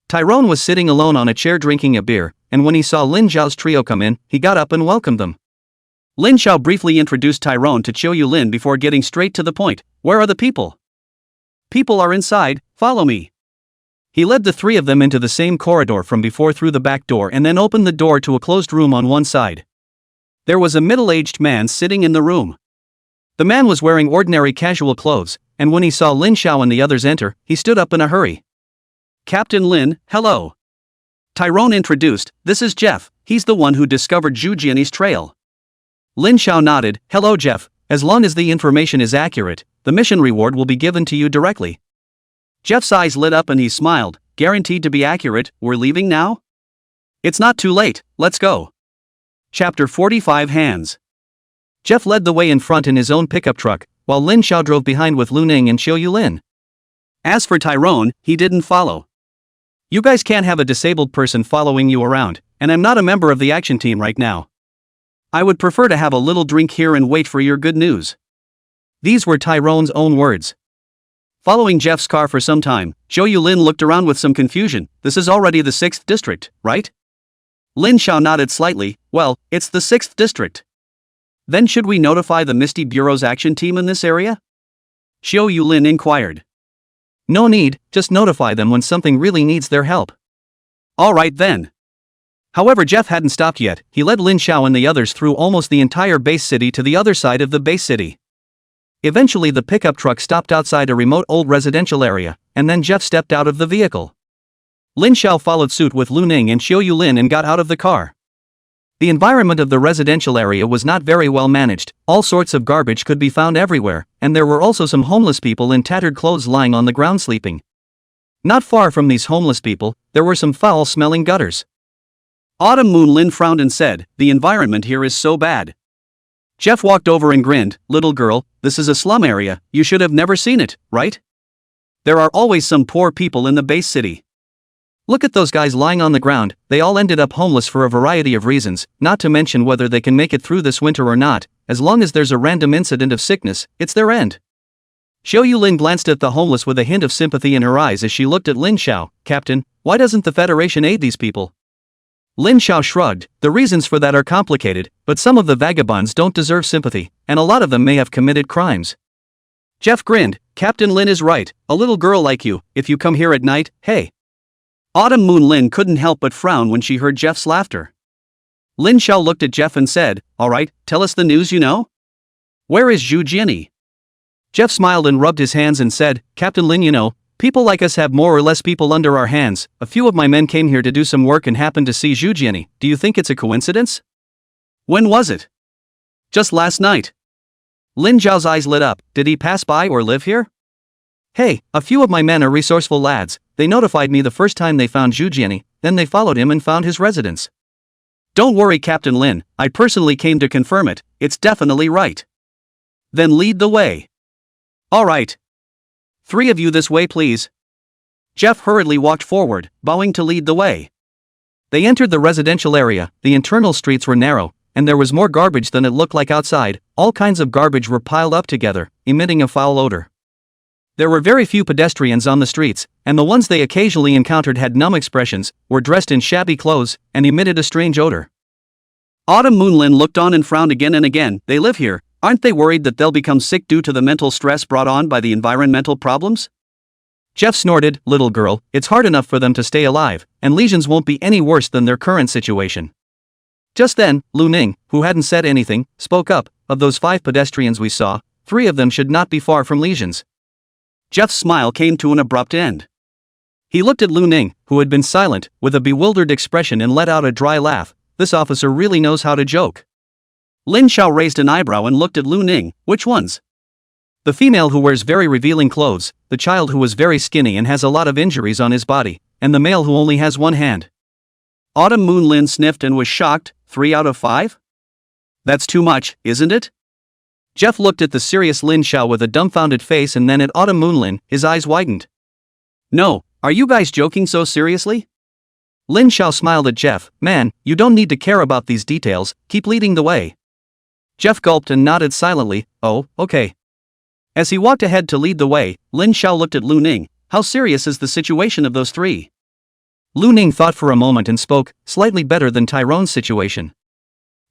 Tyrone was sitting alone on a chair drinking a beer, and when he saw Lin Xiao's trio come in, he got up and welcomed them. Lin Xiao briefly introduced Tyrone to Xiao Yulin before getting straight to the point. Where are the people? People are inside, follow me. He led the three of them into the same corridor from before through the back door and then opened the door to a closed room on one side. There was a middle-aged man sitting in the room. The man was wearing ordinary casual clothes, and when he saw Lin Xiao and the others enter, he stood up in a hurry. "Captain Lin, hello." Tyrone introduced, "This is Jeff, he's the one who discovered Zhu Jianyi's trail." Lin Xiao nodded, "Hello Jeff, as long as the information is accurate, the mission reward will be given to you directly." Jeff's eyes lit up and he smiled, "Guaranteed to be accurate, we're leaving now?" "It's not too late, let's go." Chapter 45 Hands. Jeff led the way in front in his own pickup truck, while Lin Xiao drove behind with Lu Ning and Xiu Yulin. As for Tyrone, he didn't follow. "You guys can't have a disabled person following you around, and I'm not a member of the action team right now. I would prefer to have a little drink here and wait for your good news." These were Tyrone's own words. Following Jeff's car for some time, Xiu Yulin looked around with some confusion. "This is already the 6th district, right?" Lin Xiao nodded slightly. "Well, it's the 6th district. Then should we notify the Misty Bureau's action team in this area?" Xiu Yulin inquired. "No need, just notify them when something really needs their help." "Alright then." However, Jeff hadn't stopped yet. He led Lin Xiao and the others through almost the entire base city to the other side of the base city. Eventually the pickup truck stopped outside a remote old residential area, and then Jeff stepped out of the vehicle. Lin Xiao followed suit with Lu Ning and Xiu Yulin and got out of the car. The environment of the residential area was not very well managed. All sorts of garbage could be found everywhere, and there were also some homeless people in tattered clothes lying on the ground sleeping. Not far from these homeless people, there were some foul-smelling gutters. Autumn Moon Lin frowned and said, "The environment here is so bad." Jeff walked over and grinned, "Little girl, this is a slum area, you should have never seen it, right? There are always some poor people in the base city. Look at those guys lying on the ground, they all ended up homeless for a variety of reasons, not to mention whether they can make it through this winter or not. As long as there's a random incident of sickness, it's their end." Xiu Yulin glanced at the homeless with a hint of sympathy in her eyes as she looked at Lin Xiao. "Captain, why doesn't the Federation aid these people?" Lin Xiao shrugged. "The reasons for that are complicated, but some of the vagabonds don't deserve sympathy, and a lot of them may have committed crimes." Jeff grinned. "Captain Lin is right, a little girl like you, if you come here at night, hey." Autumn Moon Lin couldn't help but frown when she heard Jeff's laughter. Lin Xiao looked at Jeff and said, "Alright, tell us the news you know. Where is Zhu Jianyi?" Jeff smiled and rubbed his hands and said, "Captain Lin, you know, people like us have more or less people under our hands. A few of my men came here to do some work and happened to see Zhu Jianyi. Do you think it's a coincidence?" "When was it?" "Just last night." Lin Zhao's eyes lit up. "Did he pass by or live here?" "Hey, a few of my men are resourceful lads. They notified me the first time they found Zhu Jianyi, then they followed him and found his residence." "Don't worry, Captain Lin, I personally came to confirm it, it's definitely right." "Then lead the way." "Alright. 3 of you this way please." Jeff hurriedly walked forward, bowing to lead the way. They entered the residential area. The internal streets were narrow, and there was more garbage than it looked like outside. All kinds of garbage were piled up together, emitting a foul odor. There were very few pedestrians on the streets, and the ones they occasionally encountered had numb expressions, were dressed in shabby clothes, and emitted a strange odor. Autumn Moon Lin looked on and frowned again and again. "They live here, aren't they worried that they'll become sick due to the mental stress brought on by the environmental problems?" Jeff snorted. "Little girl, it's hard enough for them to stay alive, and lesions won't be any worse than their current situation." Just then, Lu Ning, who hadn't said anything, spoke up. "Of those 5 pedestrians we saw, 3 of them should not be far from lesions." Jeff's smile came to an abrupt end. He looked at Lu Ning, who had been silent, with a bewildered expression and let out a dry laugh. This officer really knows how to joke. Lin Xiao raised an eyebrow and looked at Lu Ning. "Which ones?" "The female who wears very revealing clothes, the child who was very skinny and has a lot of injuries on his body, and the male who only has one hand." Autumn Moon Lin sniffed and was shocked. 3 out of 5? That's too much, isn't it? Jeff looked at the serious Lin Xiao with a dumbfounded face and then at Autumn Moon Lin, his eyes widened. "No, are you guys joking so seriously?" Lin Xiao smiled at Jeff. "Man, you don't need to care about these details, keep leading the way." Jeff gulped and nodded silently. "Oh, okay." As he walked ahead to lead the way, Lin Xiao looked at Lu Ning. "How serious is the situation of those 3? Lu Ning thought for a moment and spoke, "Slightly better than Tyrone's situation."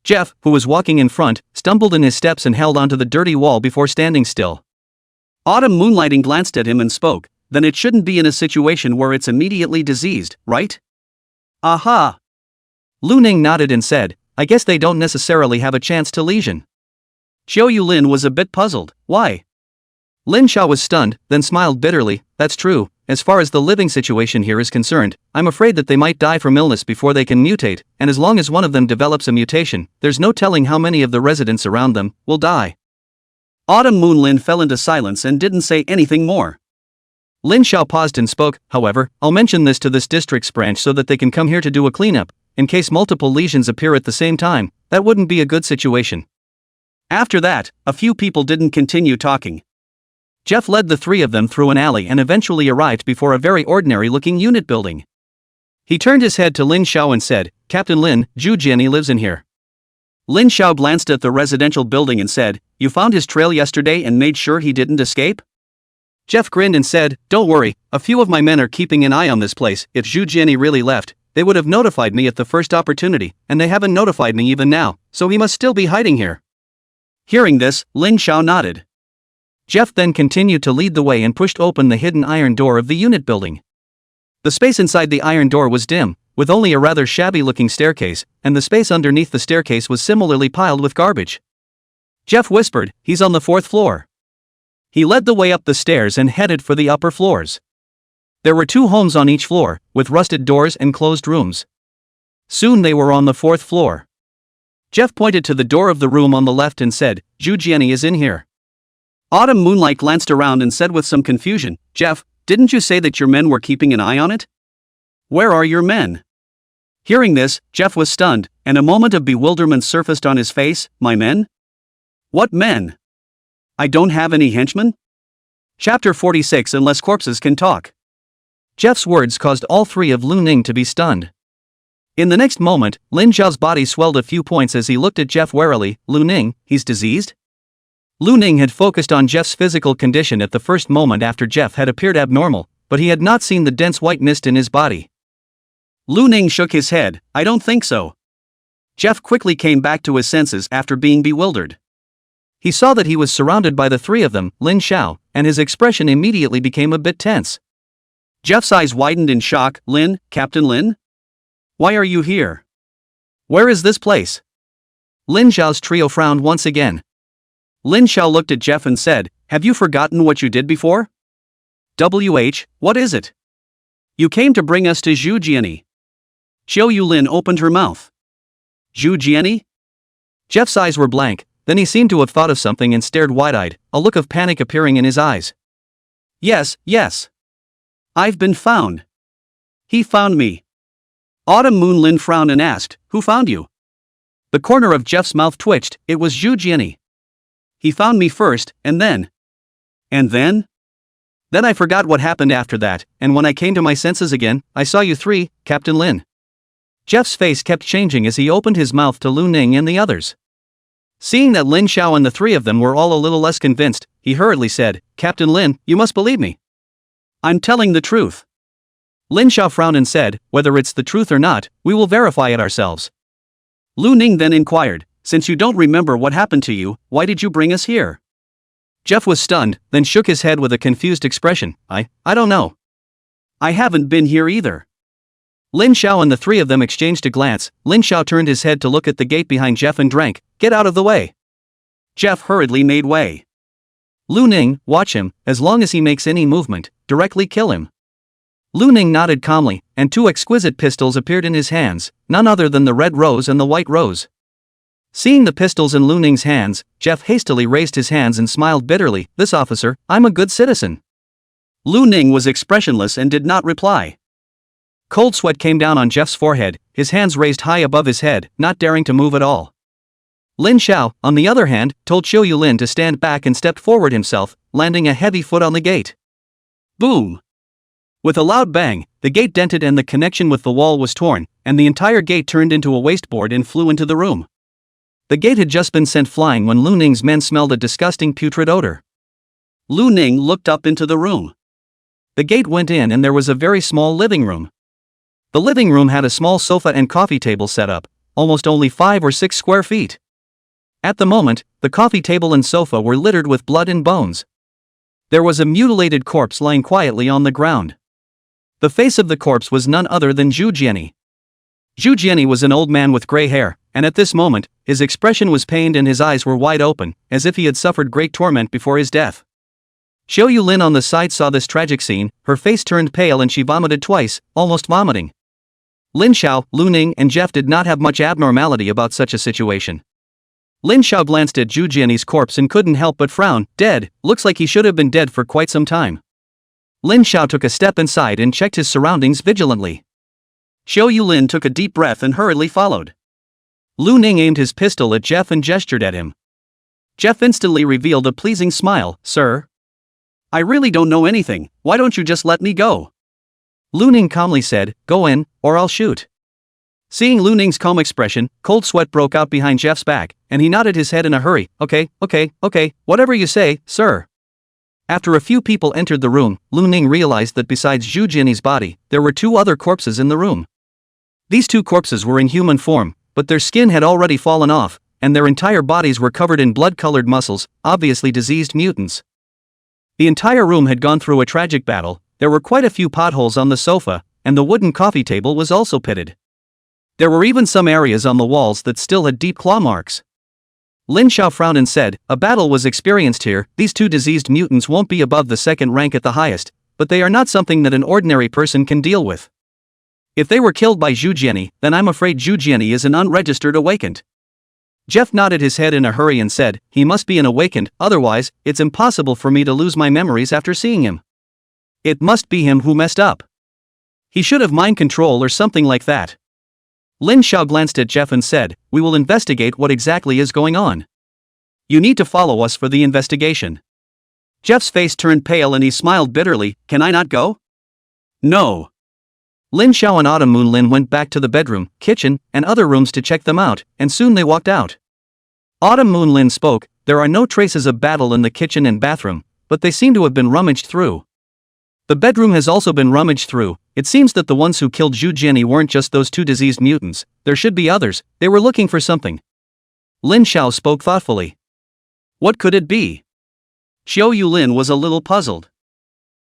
Jeff, who was walking in front, stumbled in his steps and held onto the dirty wall before standing still. Autumn Moonlighting glanced at him and spoke, then it shouldn't be in a situation where it's immediately diseased, right? Aha! Lu Ning nodded and said, I guess they don't necessarily have a chance to lesion. Xiao Lin was a bit puzzled. Why? Lin Xiao was stunned, then smiled bitterly. That's true, as far as the living situation here is concerned, I'm afraid that they might die from illness before they can mutate, and as long as one of them develops a mutation, there's no telling how many of the residents around them will die. Autumn Moonlin fell into silence and didn't say anything more. Lin Xiao paused and spoke, however, I'll mention this to this district's branch so that they can come here to do a cleanup. In case multiple lesions appear at the same time, that wouldn't be a good situation. After that, a few people didn't continue talking. Jeff led the three of them through an alley and eventually arrived before a very ordinary-looking unit building. He turned his head to Lin Xiao and said, Captain Lin, Zhu Jianyi lives in here. Lin Xiao glanced at the residential building and said, You found his trail yesterday and made sure he didn't escape? Jeff grinned and said, Don't worry, a few of my men are keeping an eye on this place. If Zhu Jianyi really left, they would have notified me at the first opportunity, and they haven't notified me even now, so he must still be hiding here. Hearing this, Lin Xiao nodded. Jeff then continued to lead the way and pushed open the hidden iron door of the unit building. The space inside the iron door was dim, with only a rather shabby-looking staircase, and the space underneath the staircase was similarly piled with garbage. Jeff whispered, He's on the 4th floor. He led the way up the stairs and headed for the upper floors. There were 2 homes on each floor, with rusted doors and closed rooms. Soon they were on the 4th floor. Jeff pointed to the door of the room on the left and said, Zhu Jianyi is in here. Autumn Moonlight glanced around and said with some confusion, Jeff, didn't you say that your men were keeping an eye on it? Where are your men? Hearing this, Jeff was stunned, and a moment of bewilderment surfaced on his face. My men? What men? I don't have any henchmen? Chapter 46 Unless corpses can talk. Jeff's words caused all 3 of Lu Ning to be stunned. In the next moment, Lin Xiao's body swelled a few points as he looked at Jeff warily. Lu Ning, he's diseased? Lu Ning had focused on Jeff's physical condition at the first moment after Jeff had appeared abnormal, but he had not seen the dense white mist in his body. Lu Ning shook his head, I don't think so. Jeff quickly came back to his senses after being bewildered. He saw that he was surrounded by the 3 of them, Lin Xiao, and his expression immediately became a bit tense. Jeff's eyes widened in shock. Lin, Captain Lin? Why are you here? Where is this place? Lin Xiao's trio frowned once again. Lin Xiao looked at Jeff and said, Have you forgotten what you did before? What is it? You came to bring us to Zhu Jianyi. Xiao Lin opened her mouth. Zhu Jianyi? Jeff's eyes were blank, then he seemed to have thought of something and stared wide-eyed, a look of panic appearing in his eyes. Yes. I've been found. He found me. Autumn Moonlin frowned and asked, Who found you? The corner of Jeff's mouth twitched. It was Zhu Jianyi. He found me first, and then? Then I forgot what happened after that, and when I came to my senses again, I saw you 3, Captain Lin. Jeff's face kept changing as he opened his mouth to Lu Ning and the others. Seeing that Lin Xiao and the 3 of them were all a little less convinced, he hurriedly said, Captain Lin, you must believe me. I'm telling the truth. Lin Xiao frowned and said, Whether it's the truth or not, we will verify it ourselves. Lu Ning then inquired, Since you don't remember what happened to you, why did you bring us here? Jeff was stunned, then shook his head with a confused expression. I don't know. I haven't been here either. Lin Xiao and the 3 of them exchanged a glance. Lin Xiao turned his head to look at the gate behind Jeff and drank, Get out of the way. Jeff hurriedly made way. Lu Ning, watch him, as long as he makes any movement, directly kill him. Lu Ning nodded calmly, and 2 exquisite pistols appeared in his hands, none other than the red rose and the white rose. Seeing the pistols in Lu Ning's hands, Jeff hastily raised his hands and smiled bitterly, This officer, I'm a good citizen. Lu Ning was expressionless and did not reply. Cold sweat came down on Jeff's forehead, his hands raised high above his head, not daring to move at all. Lin Xiao, on the other hand, told Xiao Lin to stand back and stepped forward himself, landing a heavy foot on the gate. Boom! With a loud bang, the gate dented and the connection with the wall was torn, and the entire gate turned into a wasteboard and flew into the room. The gate had just been sent flying when Lu Ning's men smelled a disgusting putrid odor. Lu Ning looked up into the room. The gate went in and there was a very small living room. The living room had a small sofa and coffee table set up, almost only 5 or 6 square feet. At the moment, the coffee table and sofa were littered with blood and bones. There was a mutilated corpse lying quietly on the ground. The face of the corpse was none other than Zhu Jiani. Zhu Jiani was an old man with gray hair, and at this moment, his expression was pained and his eyes were wide open, as if he had suffered great torment before his death. Xiao Yulin on the side saw this tragic scene, her face turned pale and she vomited twice, almost vomiting. Lin Xiao, Lu Ning and Jeff did not have much abnormality about such a situation. Lin Xiao glanced at Zhu Jiani's corpse and couldn't help but frown. Dead, looks like he should have been dead for quite some time. Lin Xiao took a step inside and checked his surroundings vigilantly. Xiao Yulin took a deep breath and hurriedly followed. Lu Ning aimed his pistol at Jeff and gestured at him. Jeff instantly revealed a pleasing smile. Sir? I really don't know anything, why don't you just let me go? Lu Ning calmly said, go in, or I'll shoot. Seeing Lu Ning's calm expression, cold sweat broke out behind Jeff's back, and he nodded his head in a hurry. Okay, whatever you say, sir. After a few people entered the room, Lu Ning realized that besides Zhu Jiani's body, there were 2 other corpses in the room. These 2 corpses were in human form, but their skin had already fallen off, and their entire bodies were covered in blood-colored muscles, obviously diseased mutants. The entire room had gone through a tragic battle. There were quite a few potholes on the sofa, and the wooden coffee table was also pitted. There were even some areas on the walls that still had deep claw marks. Lin Xiao frowned and said, a battle was experienced here. These 2 diseased mutants won't be above the 2nd rank at the highest, but they are not something that an ordinary person can deal with. If they were killed by Zhu Jiani, then I'm afraid Zhu Jiani is an unregistered awakened. Jeff nodded his head in a hurry and said, he must be an awakened, otherwise, it's impossible for me to lose my memories after seeing him. It must be him who messed up. He should have mind control or something like that. Lin Xiao glanced at Jeff and said, we will investigate what exactly is going on. You need to follow us for the investigation. Jeff's face turned pale and he smiled bitterly. Can I not go? No. Lin Xiao and Autumn Moon Lin went back to the bedroom, kitchen, and other rooms to check them out, and soon they walked out. Autumn Moon Lin spoke, there are no traces of battle in the kitchen and bathroom, but they seem to have been rummaged through. The bedroom has also been rummaged through. It seems that the ones who killed Zhu Jiani weren't just those 2 diseased mutants, there should be others, they were looking for something. Lin Xiao spoke thoughtfully. What could it be? Xiao Yulin was a little puzzled.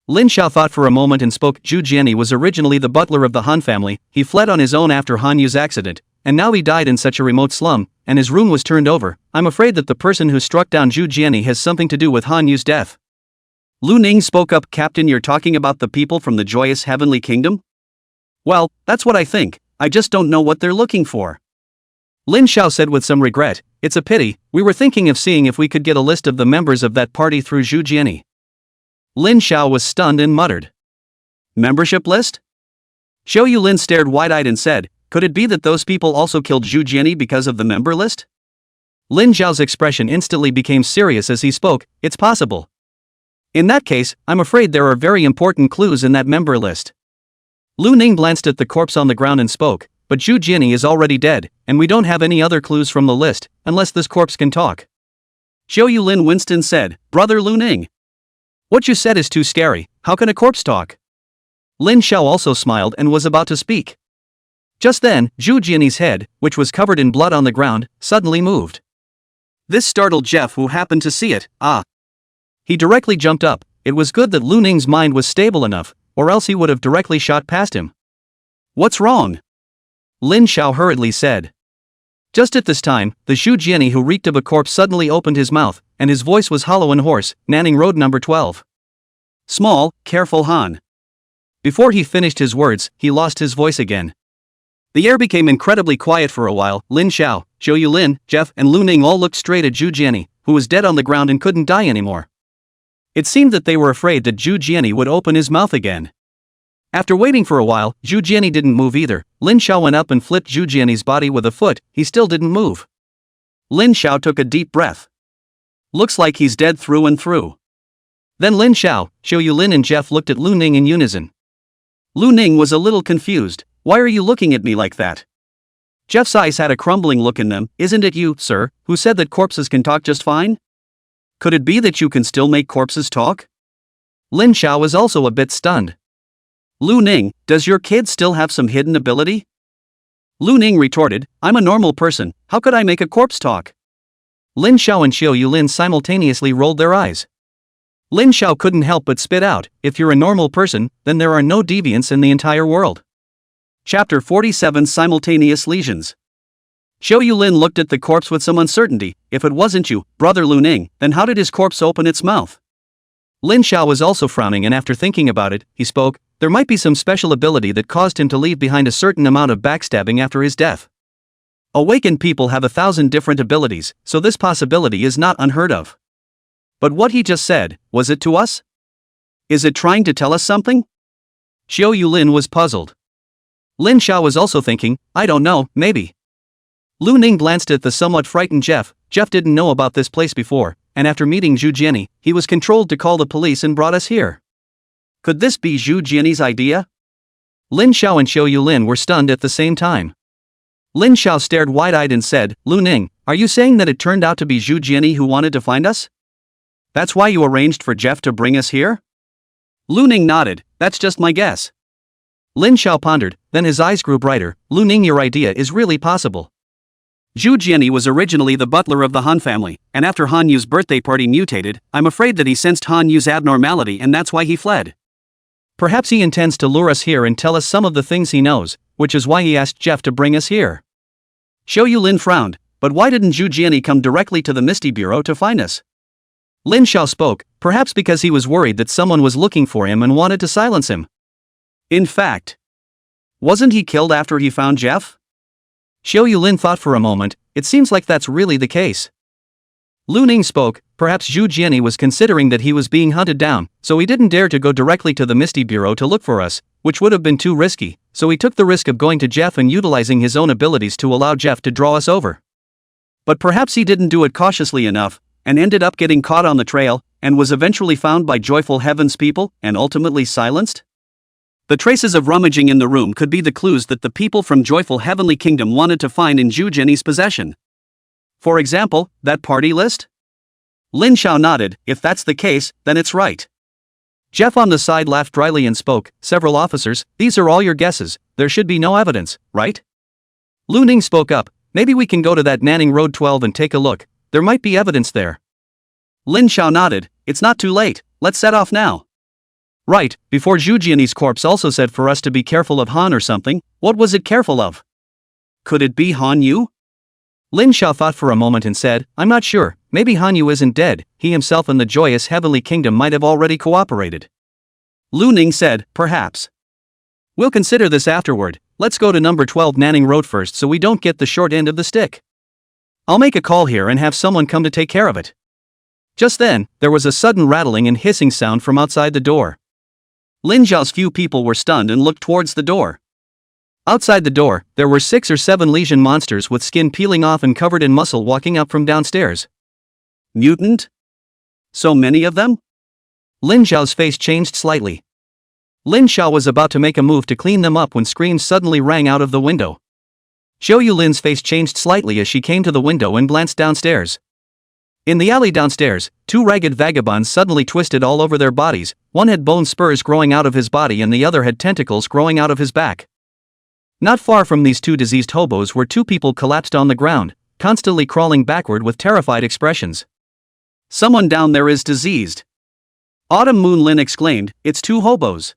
Lin Xiao thought for a moment and spoke. Zhu Jiani was originally the butler of the Han family. He fled on his own after Han Yu's accident, and now he died in such a remote slum, and his room was turned over. I'm afraid that the person who struck down Zhu Jiani has something to do with Han Yu's death. Lu Ning spoke up. Captain, you're talking about the people from the joyous heavenly kingdom? Well, that's what I think, I just don't know what they're looking for. Lin Xiao said with some regret, it's a pity, we were thinking of seeing if we could get a list of the members of that party through Zhu Jiani. Lin Xiao was stunned and muttered. Membership list? Xiao Yulin stared wide-eyed and said, could it be that those people also killed Zhu Jiani because of the member list? Lin Xiao's expression instantly became serious as he spoke, it's possible. In that case, I'm afraid there are very important clues in that member list. Lu Ning glanced at the corpse on the ground and spoke, but Zhu Jiani is already dead, and we don't have any other clues from the list, unless this corpse can talk. Xiao Yulin winced and said, Brother Lu Ning. What you said is too scary, how can a corpse talk? Lin Xiao also smiled and was about to speak. Just then, Zhu Jiani's head, which was covered in blood on the ground, suddenly moved. This startled Jeff, who happened to see it. He directly jumped up. It was good that Lu Ning's mind was stable enough, or else he would have directly shot past him. What's wrong? Lin Xiao hurriedly said. Just at this time, the Zhu Jiani who reeked of a corpse suddenly opened his mouth, and his voice was hollow and hoarse. Nanning Road number 12. Small, careful Han. Before he finished his words, he lost his voice again. The air became incredibly quiet for a while. Lin Xiao, Xiao Yulin, Jeff and Lu Ning all looked straight at Zhu Jiani, who was dead on the ground and couldn't die anymore. It seemed that they were afraid that Zhu Jiani would open his mouth again. After waiting for a while, Zhu Jiani didn't move either. Lin Xiao went up and flipped Zhu Jiani's body with a foot, he still didn't move. Lin Xiao took a deep breath. Looks like he's dead through and through. Then Lin Xiao, Xiao Yulin and Jeff looked at Lu Ning in unison. Lu Ning was a little confused. Why are you looking at me like that? Jeff's eyes had a crumbling look in them. Isn't it you, sir, who said that corpses can talk just fine? Could it be that you can still make corpses talk? Lin Xiao was also a bit stunned. Lu Ning, does your kid still have some hidden ability? Lu Ning retorted, I'm a normal person, how could I make a corpse talk? Lin Xiao and Xiao Yulin simultaneously rolled their eyes. Lin Xiao couldn't help but spit out, if you're a normal person, then there are no deviants in the entire world. Chapter 47 Simultaneous Lesions. Xiao Yulin looked at the corpse with some uncertainty. If it wasn't you, Brother Luning, then how did his corpse open its mouth? Lin Xiao was also frowning, and after thinking about it, he spoke. There might be some special ability that caused him to leave behind a certain amount of backstabbing after his death. Awakened people have 1,000 different abilities, so this possibility is not unheard of. But what he just said, was it to us? Is it trying to tell us something? Xiao Yulin was puzzled. Lin Xiao was also thinking, I don't know, maybe. Lu Ning glanced at the somewhat frightened Jeff. Jeff didn't know about this place before, and after meeting Zhu Jianyi, he was controlled to call the police and brought us here. Could this be Zhu Jianyi's idea? Lin Xiao and Xiao Yulin were stunned at the same time. Lin Xiao stared wide-eyed and said, Lu Ning, are you saying that it turned out to be Zhu Jianyi who wanted to find us? That's why you arranged for Jeff to bring us here? Lu Ning nodded, that's just my guess. Lin Xiao pondered, then his eyes grew brighter. Lu Ning, your idea is really possible. Zhu Jianyi was originally the butler of the Han family, and after Han Yu's birthday party mutated, I'm afraid that he sensed Han Yu's abnormality and that's why he fled. Perhaps he intends to lure us here and tell us some of the things he knows, which is why he asked Jeff to bring us here. Xiao Yulin frowned, but why didn't Zhu Jianyi come directly to the Misty Bureau to find us? Lin Xiao spoke, perhaps because he was worried that someone was looking for him and wanted to silence him. In fact, wasn't he killed after he found Jeff? Xiao Yulin thought for a moment, it seems like that's really the case. Lu Ning spoke, perhaps Zhu Jianyi was considering that he was being hunted down, so he didn't dare to go directly to the Misty Bureau to look for us, which would have been too risky, so he took the risk of going to Jeff and utilizing his own abilities to allow Jeff to draw us over. But perhaps he didn't do it cautiously enough, and ended up getting caught on the trail, and was eventually found by Joyful Heaven's people, and ultimately silenced? The traces of rummaging in the room could be the clues that the people from Joyful Heavenly Kingdom wanted to find in Zhu Jianyi's possession. For example, that party list? Lin Xiao nodded, if that's the case, then it's right. Jeff on the side laughed dryly and spoke, several officers, these are all your guesses, there should be no evidence, right? Lu Ning spoke up, maybe we can go to that Nanning Road 12 and take a look, there might be evidence there. Lin Xiao nodded, it's not too late, let's set off now. Right, before Zhu Jianyi's corpse also said for us to be careful of Han or something, what was it careful of? Could it be Han Yu? Lin Xiao thought for a moment and said, I'm not sure, maybe Han Yu isn't dead, he himself and the Joyous Heavenly Kingdom might have already cooperated. Lu Ning said, perhaps. We'll consider this afterward, let's go to number 12 Nanning Road first so we don't get the short end of the stick. I'll make a call here and have someone come to take care of it. Just then, there was a sudden rattling and hissing sound from outside the door. Lin Xiao's few people were stunned and looked towards the door. Outside the door, there were 6 or 7 lesion monsters with skin peeling off and covered in muscle walking up from downstairs. Mutant? So many of them? Lin Xiao's face changed slightly. Lin Xiao was about to make a move to clean them up when screams suddenly rang out of the window. Xiao Yulin's face changed slightly as she came to the window and glanced downstairs. In the alley downstairs, 2 ragged vagabonds suddenly twisted all over their bodies, one had bone spurs growing out of his body and the other had tentacles growing out of his back. Not far from these 2 diseased hobos were 2 people collapsed on the ground, constantly crawling backward with terrified expressions. Someone down there is diseased. Autumn Moon Lin exclaimed, it's 2 hobos.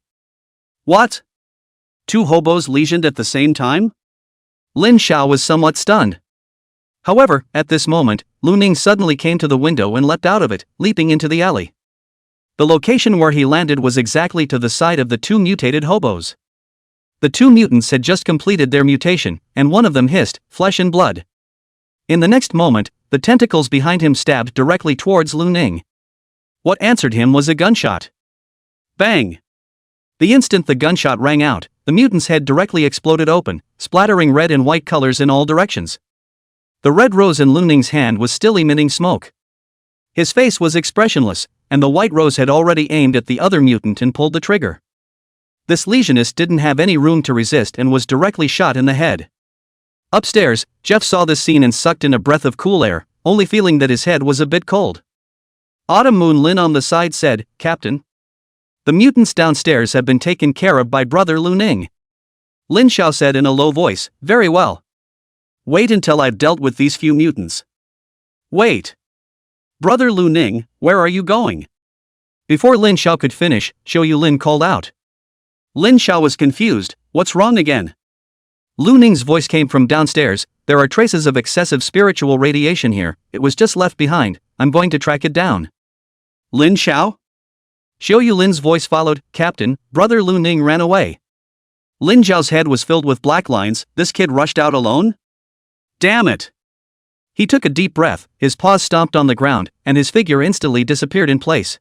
What? 2 hobos lesioned at the same time? Lin Xiao was somewhat stunned. However, at this moment, Lu Ning suddenly came to the window and leapt out of it, leaping into the alley. The location where he landed was exactly to the side of the 2 mutated hobos. The 2 mutants had just completed their mutation, and one of them hissed, flesh and blood. In the next moment, the tentacles behind him stabbed directly towards Lu Ning. What answered him was a gunshot. Bang! The instant the gunshot rang out, the mutant's head directly exploded open, splattering red and white colors in all directions. The red rose in Lu Ning's hand was still emitting smoke. His face was expressionless, and the white rose had already aimed at the other mutant and pulled the trigger. This lesionist didn't have any room to resist and was directly shot in the head. Upstairs, Jeff saw this scene and sucked in a breath of cool air, only feeling that his head was a bit cold. Autumn Moon Lin on the side said, Captain, the mutants downstairs have been taken care of by Brother Lu Ning. Lin Xiao said in a low voice, very well. Wait until I've dealt with these few mutants. Wait. Brother Lu Ning, where are you going? Before Lin Xiao could finish, Xiu Lin called out. Lin Xiao was confused. What's wrong again? Lu Ning's voice came from downstairs. There are traces of excessive spiritual radiation here. It was just left behind. I'm going to track it down. Lin Xiao? Xiu Lin's voice followed. Captain, brother Lu Ning ran away. Lin Xiao's head was filled with black lines. This kid rushed out alone? Damn it! He took a deep breath, his paws stomped on the ground, and his figure instantly disappeared in place.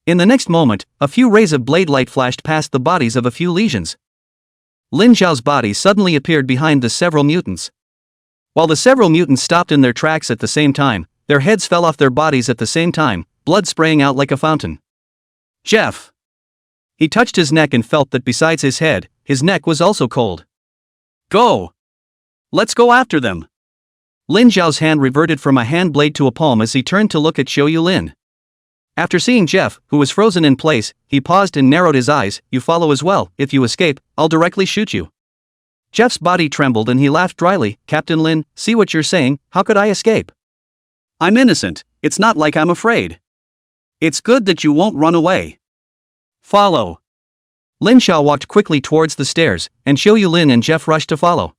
In the next moment, a few rays of blade light flashed past the bodies of a few legions. Lin Xiao's body suddenly appeared behind the several mutants. While the several mutants stopped in their tracks at the same time, their heads fell off their bodies at the same time, blood spraying out like a fountain. Jeff! He touched his neck and felt that besides his head, his neck was also cold. Go! Let's go after them! Lin Xiao's hand reverted from a hand blade to a palm as he turned to look at Xiu Lin. After seeing Jeff, who was frozen in place, he paused and narrowed his eyes. You follow as well. If you escape, I'll directly shoot you. Jeff's body trembled and he laughed dryly. Captain Lin, see what you're saying, how could I escape? I'm innocent, it's not like I'm afraid. It's good that you won't run away. Follow. Lin Xiao walked quickly towards the stairs, and Xiu Lin and Jeff rushed to follow.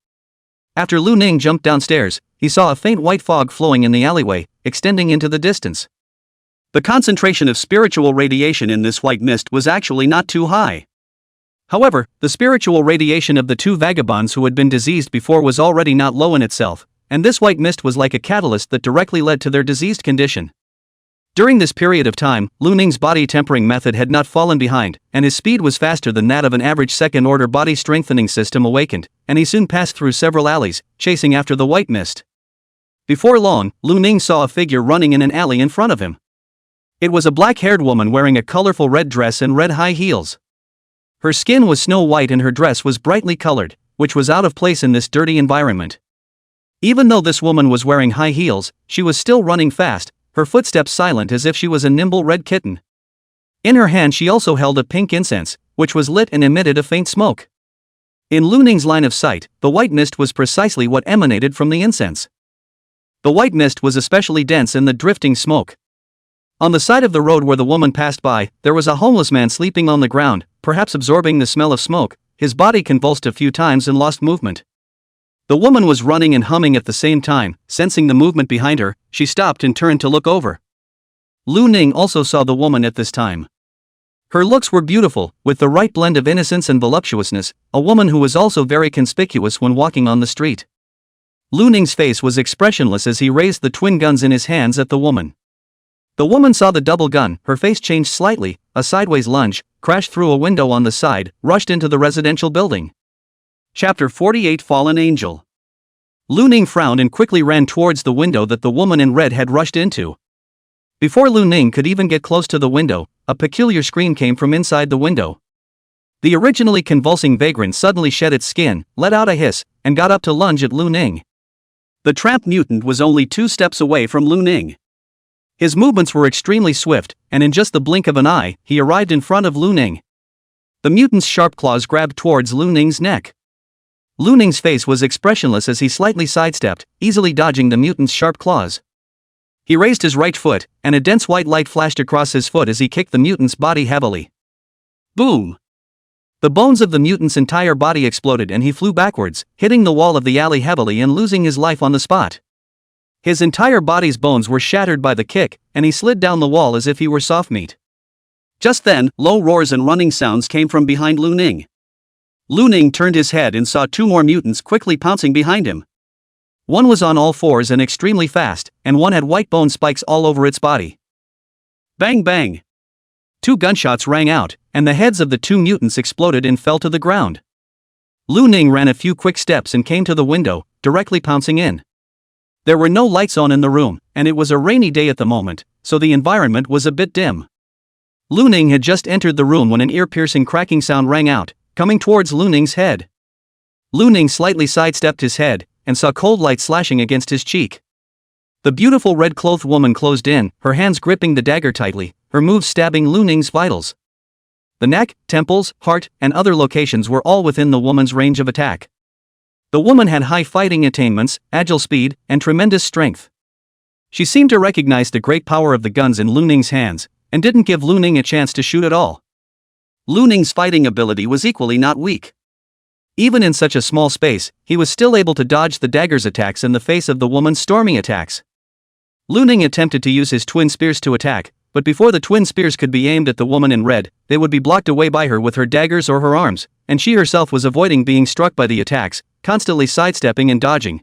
After Lu Ning jumped downstairs, he saw a faint white fog flowing in the alleyway, extending into the distance. The concentration of spiritual radiation in this white mist was actually not too high. However, the spiritual radiation of the two vagabonds who had been diseased before was already not low in itself, and this white mist was like a catalyst that directly led to their diseased condition. During this period of time, Lu Ning's body tempering method had not fallen behind, and his speed was faster than that of an average second-order body strengthening system awakened, and he soon passed through several alleys, chasing after the white mist. Before long, Lu Ning saw a figure running in an alley in front of him. It was a black-haired woman wearing a colorful red dress and red high heels. Her skin was snow white and her dress was brightly colored, which was out of place in this dirty environment. Even though this woman was wearing high heels, she was still running fast, her footsteps silent as if she was a nimble red kitten. In her hand she also held a pink incense, which was lit and emitted a faint smoke. In Lu Ning's line of sight, the white mist was precisely what emanated from the incense. The white mist was especially dense in the drifting smoke. On the side of the road where the woman passed by, there was a homeless man sleeping on the ground, perhaps absorbing the smell of smoke. His body convulsed a few times and lost movement. The woman was running and humming at the same time. Sensing the movement behind her, she stopped and turned to look over. Lu Ning also saw the woman at this time. Her looks were beautiful, with the right blend of innocence and voluptuousness, a woman who was also very conspicuous when walking on the street. Lu Ning's face was expressionless as he raised the twin guns in his hands at the woman. The woman saw the double gun, her face changed slightly, a sideways lunge, crashed through a window on the side, rushed into the residential building. Chapter 48 Fallen Angel. Lu Ning frowned and quickly ran towards the window that the woman in red had rushed into. Before Lu Ning could even get close to the window, a peculiar scream came from inside the window. The originally convulsing vagrant suddenly shed its skin, let out a hiss, and got up to lunge at Lu Ning. The tramp mutant was only 2 steps away from Lu Ning. His movements were extremely swift, and in just the blink of an eye, he arrived in front of Lu Ning. The mutant's sharp claws grabbed towards Lu Ning's neck. Lu Ning's face was expressionless as he slightly sidestepped, easily dodging the mutant's sharp claws. He raised his right foot, and a dense white light flashed across his foot as he kicked the mutant's body heavily. Boom! The bones of the mutant's entire body exploded and he flew backwards, hitting the wall of the alley heavily and losing his life on the spot. His entire body's bones were shattered by the kick, and he slid down the wall as if he were soft meat. Just then, low roars and running sounds came from behind Lu Ning. Lu Ning turned his head and saw 2 more mutants quickly pouncing behind him. One was on all fours and extremely fast, and one had white bone spikes all over its body. Bang bang! 2 gunshots rang out, and the heads of the 2 mutants exploded and fell to the ground. Lu Ning ran a few quick steps and came to the window, directly pouncing in. There were no lights on in the room, and it was a rainy day at the moment, so the environment was a bit dim. Lu Ning had just entered the room when an ear-piercing cracking sound rang out, coming towards Lu Ning's head. Lu Ning slightly sidestepped his head, and saw cold light slashing against his cheek. The beautiful red-clothed woman closed in, her hands gripping the dagger tightly, her moves stabbing Lu Ning's vitals. The neck, temples, heart, and other locations were all within the woman's range of attack. The woman had high fighting attainments, agile speed, and tremendous strength. She seemed to recognize the great power of the guns in Lu Ning's hands, and didn't give Lu Ning a chance to shoot at all. Lu Ning's fighting ability was equally not weak. Even in such a small space, he was still able to dodge the dagger's attacks in the face of the woman's storming attacks. Lu Ning attempted to use his twin spears to attack, but before the twin spears could be aimed at the woman in red, they would be blocked away by her with her daggers or her arms, and she herself was avoiding being struck by the attacks, constantly sidestepping and dodging.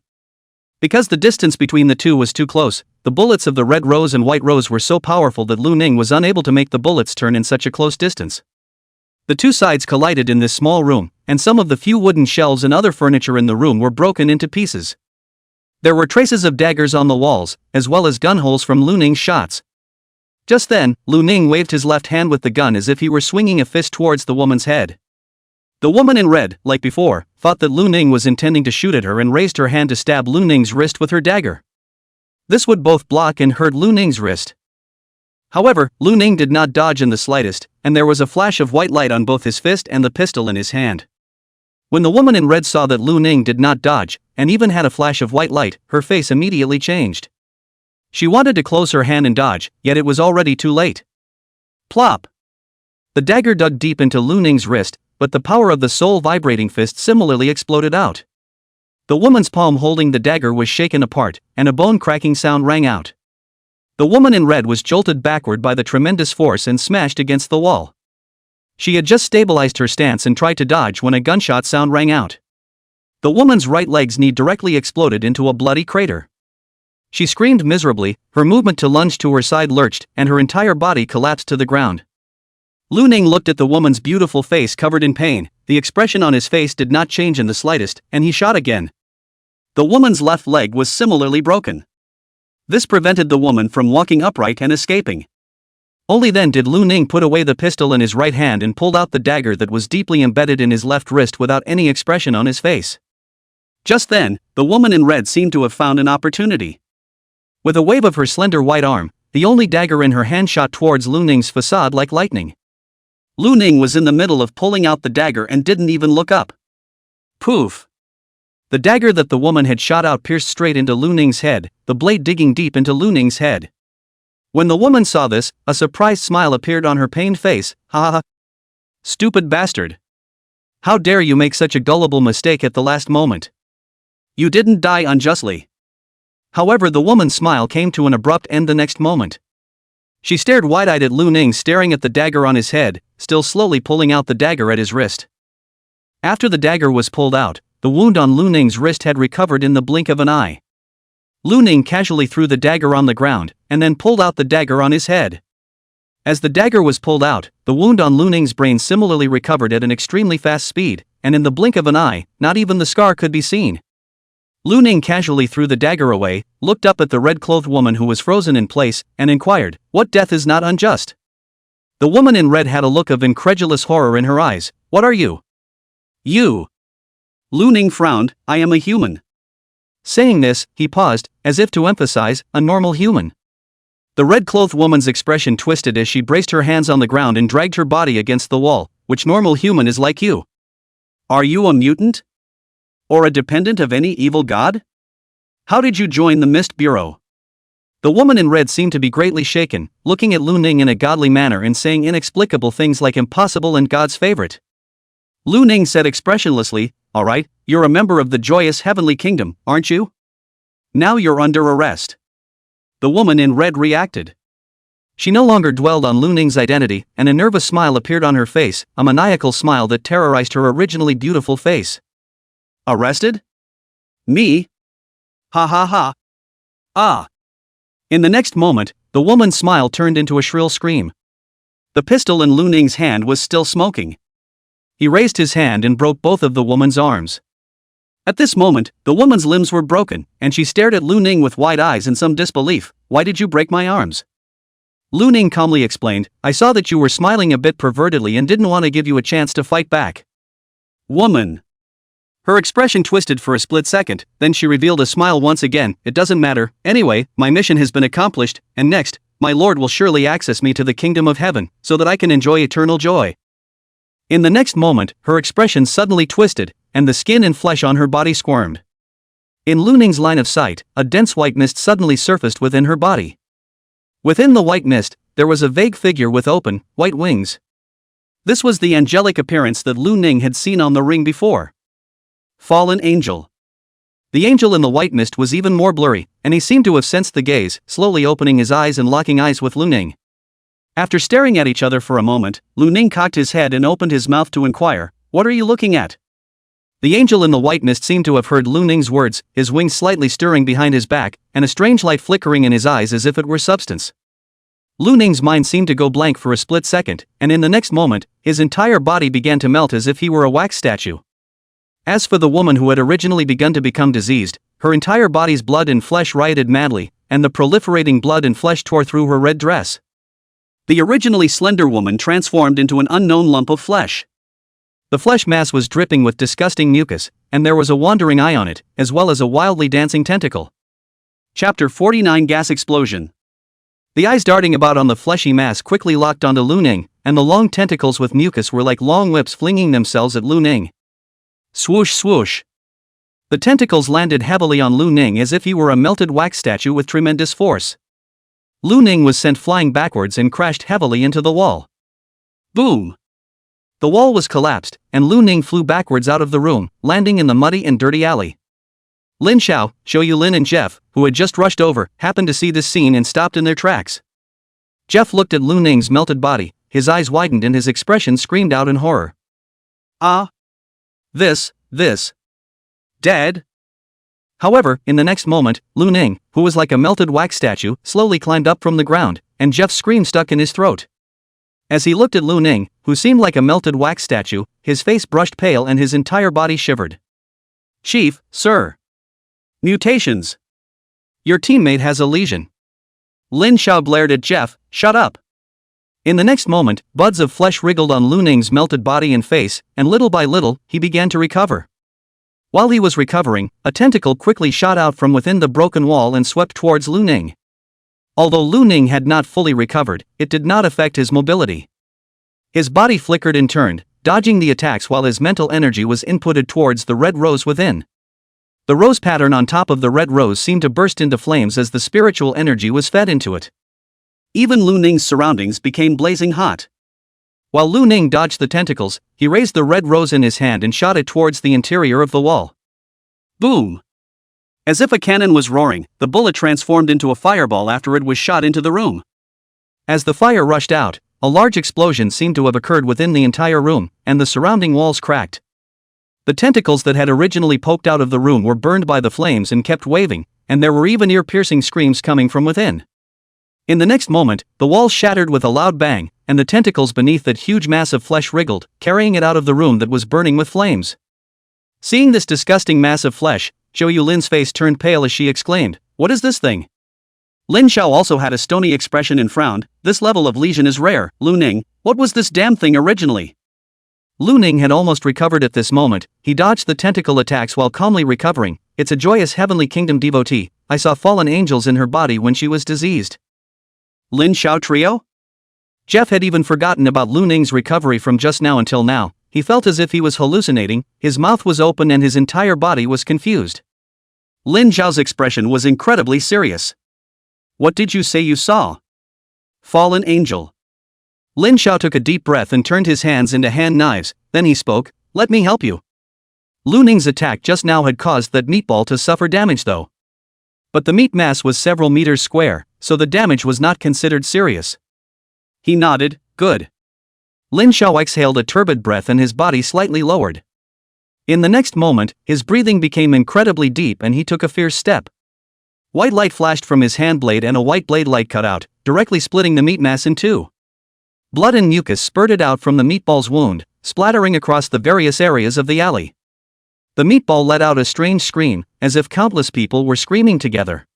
Because the distance between the two was too close, the bullets of the red rose and white rose were so powerful that Lu Ning was unable to make the bullets turn in such a close distance. The two sides collided in this small room, and some of the few wooden shelves and other furniture in the room were broken into pieces. There were traces of daggers on the walls, as well as gun holes from Lu Ning's shots. Just then, Lu Ning waved his left hand with the gun as if he were swinging a fist towards the woman's head. The woman in red, like before, thought that Lu Ning was intending to shoot at her and raised her hand to stab Lu Ning's wrist with her dagger. This would both block and hurt Lu Ning's wrist. However, Lu Ning did not dodge in the slightest, and there was a flash of white light on both his fist and the pistol in his hand. When the woman in red saw that Lu Ning did not dodge, and even had a flash of white light, her face immediately changed. She wanted to close her hand and dodge, yet it was already too late. Plop! The dagger dug deep into Lu Ning's wrist, but the power of the soul-vibrating fist similarly exploded out. The woman's palm holding the dagger was shaken apart, and a bone-cracking sound rang out. The woman in red was jolted backward by the tremendous force and smashed against the wall. She had just stabilized her stance and tried to dodge when a gunshot sound rang out. The woman's right leg's knee directly exploded into a bloody crater. She screamed miserably, her movement to lunge to her side lurched, and her entire body collapsed to the ground. Lu Ning looked at the woman's beautiful face covered in pain. The expression on his face did not change in the slightest, and he shot again. The woman's left leg was similarly broken. This prevented the woman from walking upright and escaping. Only then did Lu Ning put away the pistol in his right hand and pulled out the dagger that was deeply embedded in his left wrist without any expression on his face. Just then, the woman in red seemed to have found an opportunity. With a wave of her slender white arm, the only dagger in her hand shot towards Lu Ning's facade like lightning. Lu Ning was in the middle of pulling out the dagger and didn't even look up. Poof! The dagger that the woman had shot out pierced straight into Lu Ning's head, the blade digging deep into Lu Ning's head. When the woman saw this, a surprised smile appeared on her pained face. Ha ha ha! Stupid bastard! How dare you make such a gullible mistake at the last moment? You didn't die unjustly. However, the woman's smile came to an abrupt end the next moment. She stared wide-eyed at Lu Ning staring at the dagger on his head, still slowly pulling out the dagger at his wrist. After the dagger was pulled out, the wound on Lu Ning's wrist had recovered in the blink of an eye. Lu Ning casually threw the dagger on the ground, and then pulled out the dagger on his head. As the dagger was pulled out, the wound on Lu Ning's brain similarly recovered at an extremely fast speed, and in the blink of an eye, not even the scar could be seen. Lu Ning casually threw the dagger away, looked up at the red-clothed woman who was frozen in place, and inquired, "What death is not unjust?" The woman in red had a look of incredulous horror in her eyes. "What are you?" "You." Lu Ning frowned. "I am a human." Saying this, he paused, as if to emphasize, a normal human. The red-clothed woman's expression twisted as she braced her hands on the ground and dragged her body against the wall. "Which normal human is like you? Are you a mutant? Or a dependent of any evil god? How did you join the Mist Bureau?" The woman in red seemed to be greatly shaken, looking at Lu Ning in a godly manner and saying inexplicable things like impossible and God's favorite. Lu Ning said expressionlessly, "All right, you're a member of the joyous heavenly kingdom, aren't you? Now you're under arrest." The woman in red reacted. She no longer dwelled on Lu Ning's identity, and a nervous smile appeared on her face, a maniacal smile that terrorized her originally beautiful face. "Arrested? Me? Ha ha ha. Ah." In the next moment, the woman's smile turned into a shrill scream. The pistol in Lu Ning's hand was still smoking. He raised his hand and broke both of the woman's arms. At this moment, the woman's limbs were broken, and she stared at Lu Ning with wide eyes in some disbelief. "Why did you break my arms?" Lu Ning calmly explained, "I saw that you were smiling a bit pervertedly and didn't want to give you a chance to fight back." "Woman." Her expression twisted for a split second, then she revealed a smile once again. "It doesn't matter. Anyway, my mission has been accomplished, and next, my Lord will surely access me to the kingdom of heaven, so that I can enjoy eternal joy." In the next moment, her expression suddenly twisted, and the skin and flesh on her body squirmed. In Lu Ning's line of sight, a dense white mist suddenly surfaced within her body. Within the white mist, there was a vague figure with open, white wings. This was the angelic appearance that Lu Ning had seen on the ring before. Fallen angel. The angel in the white mist was even more blurry, and he seemed to have sensed the gaze, slowly opening his eyes and locking eyes with Lu Ning. After staring at each other for a moment, Lu Ning cocked his head and opened his mouth to inquire, "What are you looking at?" The angel in the white mist seemed to have heard Lu Ning's words, his wings slightly stirring behind his back, and a strange light flickering in his eyes as if it were substance. Lu Ning's mind seemed to go blank for a split second, and in the next moment, his entire body began to melt as if he were a wax statue. As for the woman who had originally begun to become diseased, her entire body's blood and flesh rioted madly, and the proliferating blood and flesh tore through her red dress. The originally slender woman transformed into an unknown lump of flesh. The flesh mass was dripping with disgusting mucus, and there was a wandering eye on it, as well as a wildly dancing tentacle. Chapter 49 Gas Explosion. The eyes darting about on the fleshy mass quickly locked onto Lu Ning, and the long tentacles with mucus were like long whips flinging themselves at Lu Ning. Swoosh swoosh. The tentacles landed heavily on Lu Ning as if he were a melted wax statue with tremendous force. Lu Ning was sent flying backwards and crashed heavily into the wall. Boom! The wall was collapsed, and Lu Ning flew backwards out of the room, landing in the muddy and dirty alley. Lin Xiao, Xiu Lin and Jeff, who had just rushed over, happened to see this scene and stopped in their tracks. Jeff looked at Lu Ning's melted body, his eyes widened and his expression screamed out in horror. Ah! This. Dead? However, in the next moment, Lu Ning, who was like a melted wax statue, slowly climbed up from the ground, and Jeff's scream stuck in his throat. As he looked at Lu Ning, who seemed like a melted wax statue, his face brushed pale and his entire body shivered. Chief, sir. Mutations. Your teammate has a lesion. Lin Xiao blared at Jeff, shut up. In the next moment, buds of flesh wriggled on Lu Ning's melted body and face, and little by little, he began to recover. While he was recovering, a tentacle quickly shot out from within the broken wall and swept towards Lu Ning. Although Lu Ning had not fully recovered, it did not affect his mobility. His body flickered and turned, dodging the attacks while his mental energy was inputted towards the red rose within. The rose pattern on top of the red rose seemed to burst into flames as the spiritual energy was fed into it. Even Lu Ning's surroundings became blazing hot. While Lu Ning dodged the tentacles, he raised the red rose in his hand and shot it towards the interior of the wall. Boom! As if a cannon was roaring, the bullet transformed into a fireball after it was shot into the room. As the fire rushed out, a large explosion seemed to have occurred within the entire room, and the surrounding walls cracked. The tentacles that had originally poked out of the room were burned by the flames and kept waving, and there were even ear-piercing screams coming from within. In the next moment, the walls shattered with a loud bang, and the tentacles beneath that huge mass of flesh wriggled, carrying it out of the room that was burning with flames. Seeing this disgusting mass of flesh, Xiu Lin's face turned pale as she exclaimed, "What is this thing?" Lin Xiao also had a stony expression and frowned. "This level of lesion is rare, Lu Ning. What was this damn thing originally?" Lu Ning had almost recovered at this moment. He dodged the tentacle attacks while calmly recovering. "It's a joyous heavenly kingdom devotee. I saw fallen angels in her body when she was diseased." Lin Xiao trio? Jeff had even forgotten about Lu Ning's recovery from just now until now. He felt as if he was hallucinating, his mouth was open and his entire body was confused. Lin Xiao's expression was incredibly serious. "What did you say you saw?" "Fallen angel." Lin Xiao took a deep breath and turned his hands into hand knives, then he spoke, "Let me help you." Lu Ning's attack just now had caused that meatball to suffer damage though. But the meat mass was several meters square, so the damage was not considered serious. He nodded, "Good." Lin Xiao exhaled a turbid breath and his body slightly lowered. In the next moment, his breathing became incredibly deep and he took a fierce step. White light flashed from his hand blade and a white blade light cut out, directly splitting the meat mass in two. Blood and mucus spurted out from the meatball's wound, splattering across the various areas of the alley. The meatball let out a strange scream, as if countless people were screaming together.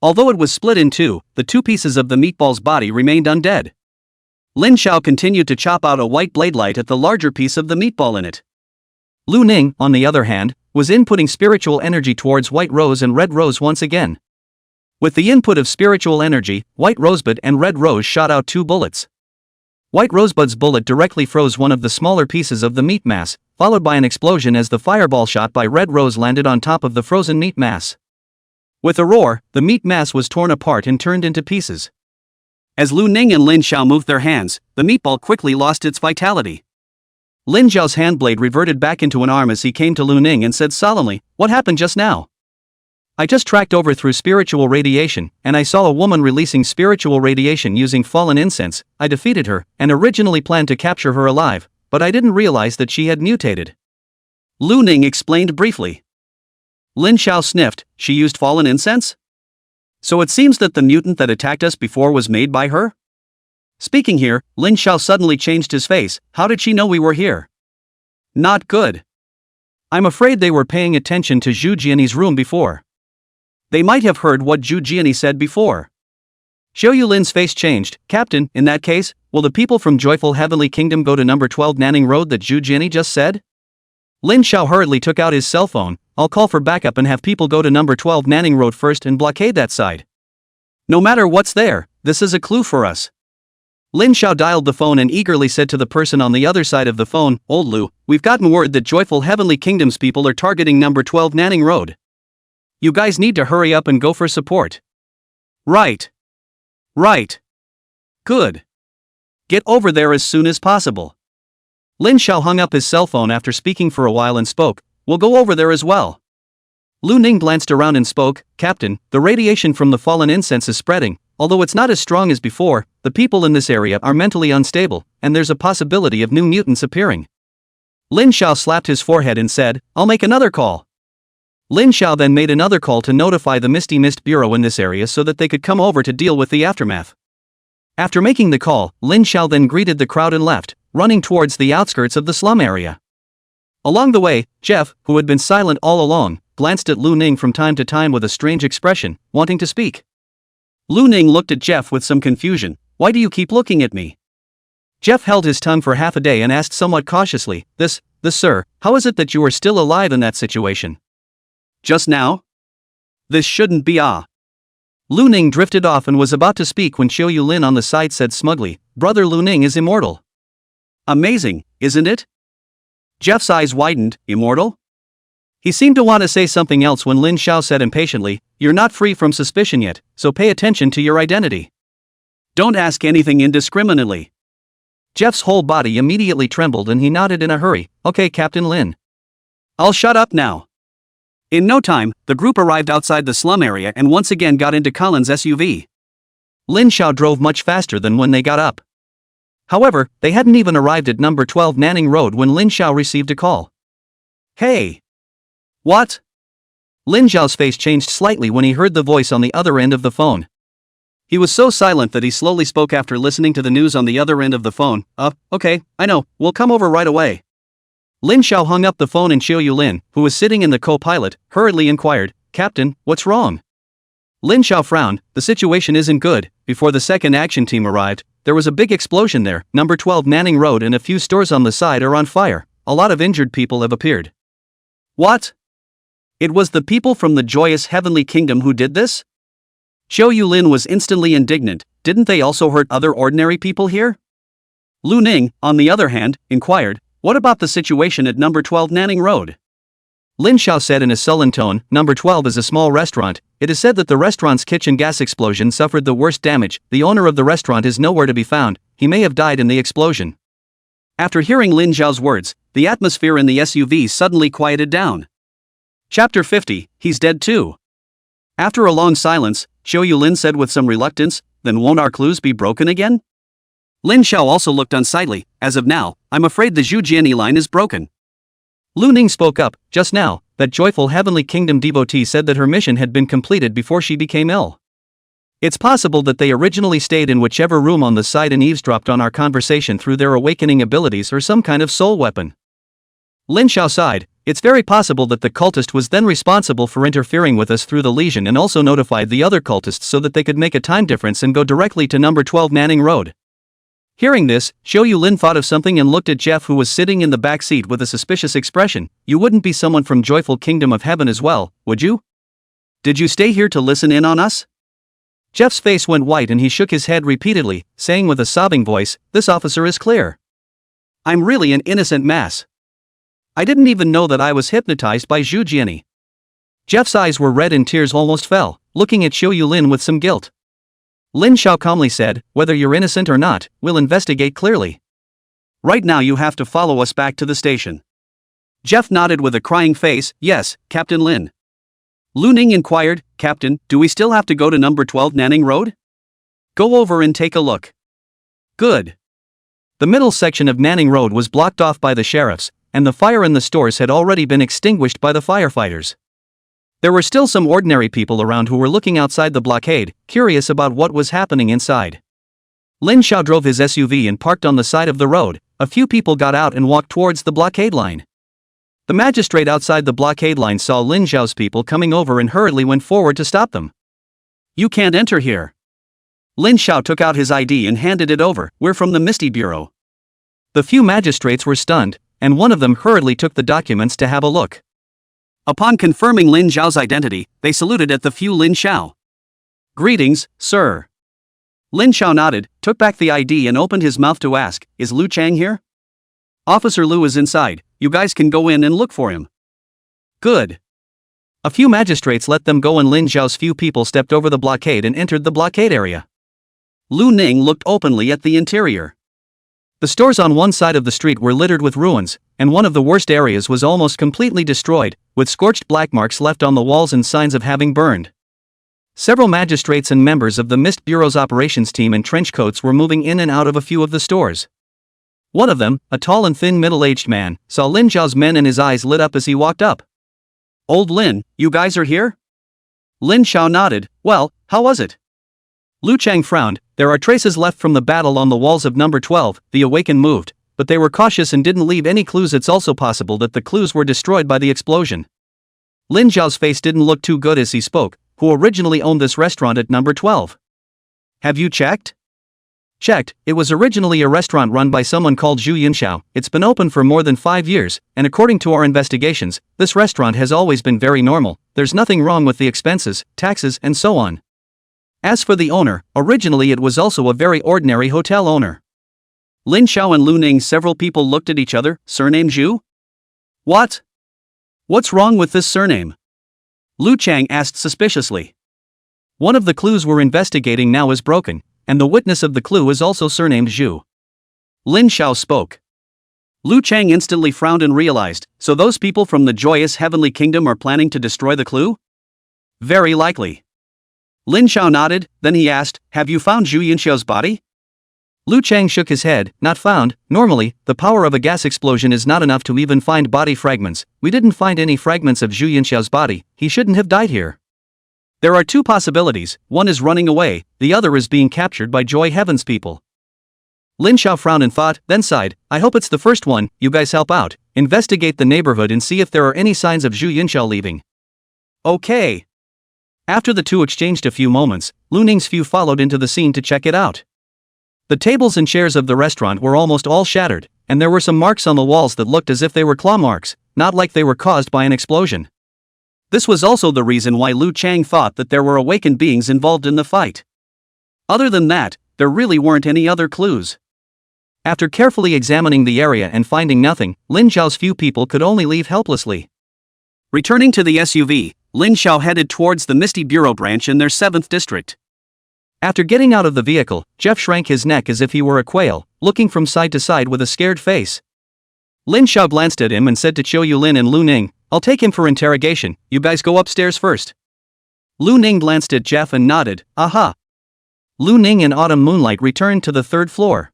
Although it was split in two, the two pieces of the meatball's body remained undead. Lin Xiao continued to chop out a white blade light at the larger piece of the meatball in it. Lu Ning, on the other hand, was inputting spiritual energy towards White Rose and Red Rose once again. With the input of spiritual energy, White Rosebud and Red Rose shot out two bullets. White Rosebud's bullet directly froze one of the smaller pieces of the meat mass, followed by an explosion as the fireball shot by Red Rose landed on top of the frozen meat mass. With a roar, the meat mass was torn apart and turned into pieces. As Lu Ning and Lin Xiao moved their hands, the meatball quickly lost its vitality. Lin Xiao's handblade reverted back into an arm as he came to Lu Ning and said solemnly, "What happened just now?" "I just tracked over through spiritual radiation, and I saw a woman releasing spiritual radiation using fallen incense. I defeated her, and originally planned to capture her alive, but I didn't realize that she had mutated." Lu Ning explained briefly. Lin Xiao sniffed. "She used fallen incense? So it seems that the mutant that attacked us before was made by her?" Speaking here, Lin Xiao suddenly changed his face. "How did she know we were here?" "Not good. I'm afraid they were paying attention to Zhu Jianyi's room before. They might have heard what Zhu Jianyi said before." Xiao Yulin's face changed. "Captain, in that case, will the people from Joyful Heavenly Kingdom go to number 12 Nanning Road that Zhu Jianyi just said?" Lin Xiao hurriedly took out his cell phone. "I'll call for backup and have people go to number 12 Nanning Road first and blockade that side. No matter what's there, this is a clue for us." Lin Xiao dialed the phone and eagerly said to the person on the other side of the phone, "Old Lu, we've gotten word that Joyful Heavenly Kingdom's people are targeting number 12 Nanning Road. You guys need to hurry up and go for support." Right. Good. Get over there as soon as possible." Lin Xiao hung up his cell phone after speaking for a while and spoke, "We'll go over there as well." Lu Ning glanced around and spoke, "Captain, the radiation from the fallen incense is spreading. Although it's not as strong as before, the people in this area are mentally unstable, and there's a possibility of new mutants appearing." Lin Xiao slapped his forehead and said, "I'll make another call." Lin Xiao then made another call to notify the Misty Mist Bureau in this area so that they could come over to deal with the aftermath. After making the call, Lin Xiao then greeted the crowd and left, running towards the outskirts of the slum area. Along the way, Jeff, who had been silent all along, glanced at Lu Ning from time to time with a strange expression, wanting to speak. Lu Ning looked at Jeff with some confusion. "Why do you keep looking at me?" Jeff held his tongue for half a day and asked somewhat cautiously, This, sir, how is it that you are still alive in that situation?" "Just now? This shouldn't be Lu Ning drifted off and was about to speak when Xiao Yulin on the side said smugly, "Brother Lu Ning is immortal." "Amazing, isn't it?" Jeff's eyes widened. "Immortal?" He seemed to want to say something else when Lin Xiao said impatiently, "You're not free from suspicion yet, so pay attention to your identity. Don't ask anything indiscriminately." Jeff's whole body immediately trembled and he nodded in a hurry, "Okay, Captain Lin. I'll shut up now." In no time, the group arrived outside the slum area and once again got into Colin's SUV. Lin Xiao drove much faster than when they got up. However, they hadn't even arrived at number 12 Nanning Road when Lin Xiao received a call. "Hey! What?" Lin Xiao's face changed slightly when he heard the voice on the other end of the phone. He was so silent that he slowly spoke after listening to the news on the other end of the phone. Okay, I know, we'll come over right away." Lin Xiao hung up the phone and Xiao Yulin, who was sitting in the co-pilot, hurriedly inquired, "Captain, what's wrong?" Lin Xiao frowned. "The situation isn't good. Before the second action team arrived, there was a big explosion there. Number 12 Nanning Road and a few stores on the side are on fire. A lot of injured people have appeared." "What? It was the people from the Joyous Heavenly Kingdom who did this?" Xiao Yulin was instantly indignant. "Didn't they also hurt other ordinary people here?" Lu Ning, on the other hand, inquired, "What about the situation at number 12 Nanning Road?" Lin Xiao said in a sullen tone, "Number 12 is a small restaurant. It is said that the restaurant's kitchen gas explosion suffered the worst damage. The owner of the restaurant is nowhere to be found. He may have died in the explosion." After hearing Lin Xiao's words, the atmosphere in the SUV suddenly quieted down. Chapter 50, He's Dead Too. After a long silence, Xiao Yulin said with some reluctance, "Then won't our clues be broken again?" Lin Xiao also looked unsightly. "As of now, I'm afraid the Zhu Jianyi line is broken." Lu Ning spoke up. "Just now, that Joyful Heavenly Kingdom devotee said that her mission had been completed before she became ill. It's possible that they originally stayed in whichever room on the side and eavesdropped on our conversation through their awakening abilities or some kind of soul weapon." Lin Xiao sighed. "It's very possible that the cultist was then responsible for interfering with us through the lesion and also notified the other cultists so that they could make a time difference and go directly to number 12 Nanning Road." Hearing this, Xiao Yulin thought of something and looked at Jeff, who was sitting in the back seat with a suspicious expression. "You wouldn't be someone from Joyful Kingdom of Heaven as well, would you? Did you stay here to listen in on us?" Jeff's face went white and he shook his head repeatedly, saying with a sobbing voice, "This officer is clear. I'm really an innocent mass. I didn't even know that I was hypnotized by Zhu Jianyi." Jeff's eyes were red and tears almost fell, looking at Xiao Yulin with some guilt. Lin Xiao calmly said, whether you're innocent or not, we'll investigate clearly. Right now you have to follow us back to the station. Jeff nodded with a crying face, yes, Captain Lin. Lu Ning inquired, Captain, do we still have to go to number 12 Nanning Road? Go over and take a look. Good. The middle section of Nanning Road was blocked off by the sheriffs, and the fire in the stores had already been extinguished by the firefighters. There were still some ordinary people around who were looking outside the blockade, curious about what was happening inside. Lin Xiao drove his SUV and parked on the side of the road. A few people got out and walked towards the blockade line. The magistrate outside the blockade line saw Lin Xiao's people coming over and hurriedly went forward to stop them. You can't enter here. Lin Xiao took out his ID and handed it over, we're from the Misty Bureau. The few magistrates were stunned, and one of them hurriedly took the documents to have a look. Upon confirming Lin Xiao's identity, they saluted at the few Lin Xiao. Greetings, sir. Lin Xiao nodded, took back the ID and opened his mouth to ask, is Lu Chang here? Officer Lu is inside, you guys can go in and look for him. Good. A few magistrates let them go and Lin Xiao's few people stepped over the blockade and entered the blockade area. Lu Ning looked openly at the interior. The stores on one side of the street were littered with ruins, and one of the worst areas was almost completely destroyed, with scorched black marks left on the walls and signs of having burned. Several magistrates and members of the Mist Bureau's operations team in trench coats were moving in and out of a few of the stores. One of them, a tall and thin middle-aged man, saw Lin Xiao's men and his eyes lit up as he walked up. Old Lin, you guys are here? Lin Xiao nodded, well, how was it? Lu Chang frowned, there are traces left from the battle on the walls of number 12, the Awakened moved, but they were cautious and didn't leave any clues. It's also possible that the clues were destroyed by the explosion. Lin Xiao's face didn't look too good as he spoke, who originally owned this restaurant at number 12. Have you checked? Checked, it was originally a restaurant run by someone called Zhu Yunxiao. It's been open for more than 5 years, and according to our investigations, this restaurant has always been very normal. There's nothing wrong with the expenses, taxes, and so on. As for the owner, originally it was also a very ordinary hotel owner. Lin Xiao and Lu Ning, several people looked at each other, surname Zhu? What? What's wrong with this surname? Lu Chang asked suspiciously. One of the clues we're investigating now is broken, and the witness of the clue is also surnamed Zhu. Lin Xiao spoke. Lu Chang instantly frowned and realized, so those people from the joyous heavenly kingdom are planning to destroy the clue? Very likely. Lin Xiao nodded, then he asked, have you found Zhu Yunxiao's body? Lu Chang shook his head, not found. Normally, the power of a gas explosion is not enough to even find body fragments. We didn't find any fragments of Zhu Yunxiao's body, he shouldn't have died here. There are two possibilities, one is running away, the other is being captured by Joy Heaven's people. Lin Xiao frowned and thought, then sighed, I hope it's the first one. You guys help out, investigate the neighborhood and see if there are any signs of Zhu Yunxiao leaving. Okay. After the two exchanged a few moments, Lu Ning's few followed into the scene to check it out. The tables and chairs of the restaurant were almost all shattered, and there were some marks on the walls that looked as if they were claw marks, not like they were caused by an explosion. This was also the reason why Lu Chang thought that there were awakened beings involved in the fight. Other than that, there really weren't any other clues. After carefully examining the area and finding nothing, Lin Xiao's few people could only leave helplessly. Returning to the SUV, Lin Xiao headed towards the Misty Bureau branch in their 7th district. After getting out of the vehicle, Jeff shrank his neck as if he were a quail, looking from side to side with a scared face. Lin Xiao glanced at him and said to Qiu Yulin and Lu Ning, I'll take him for interrogation, you guys go upstairs first. Lu Ning glanced at Jeff and nodded, aha. Lu Ning and Autumn Moonlight returned to the 3rd floor.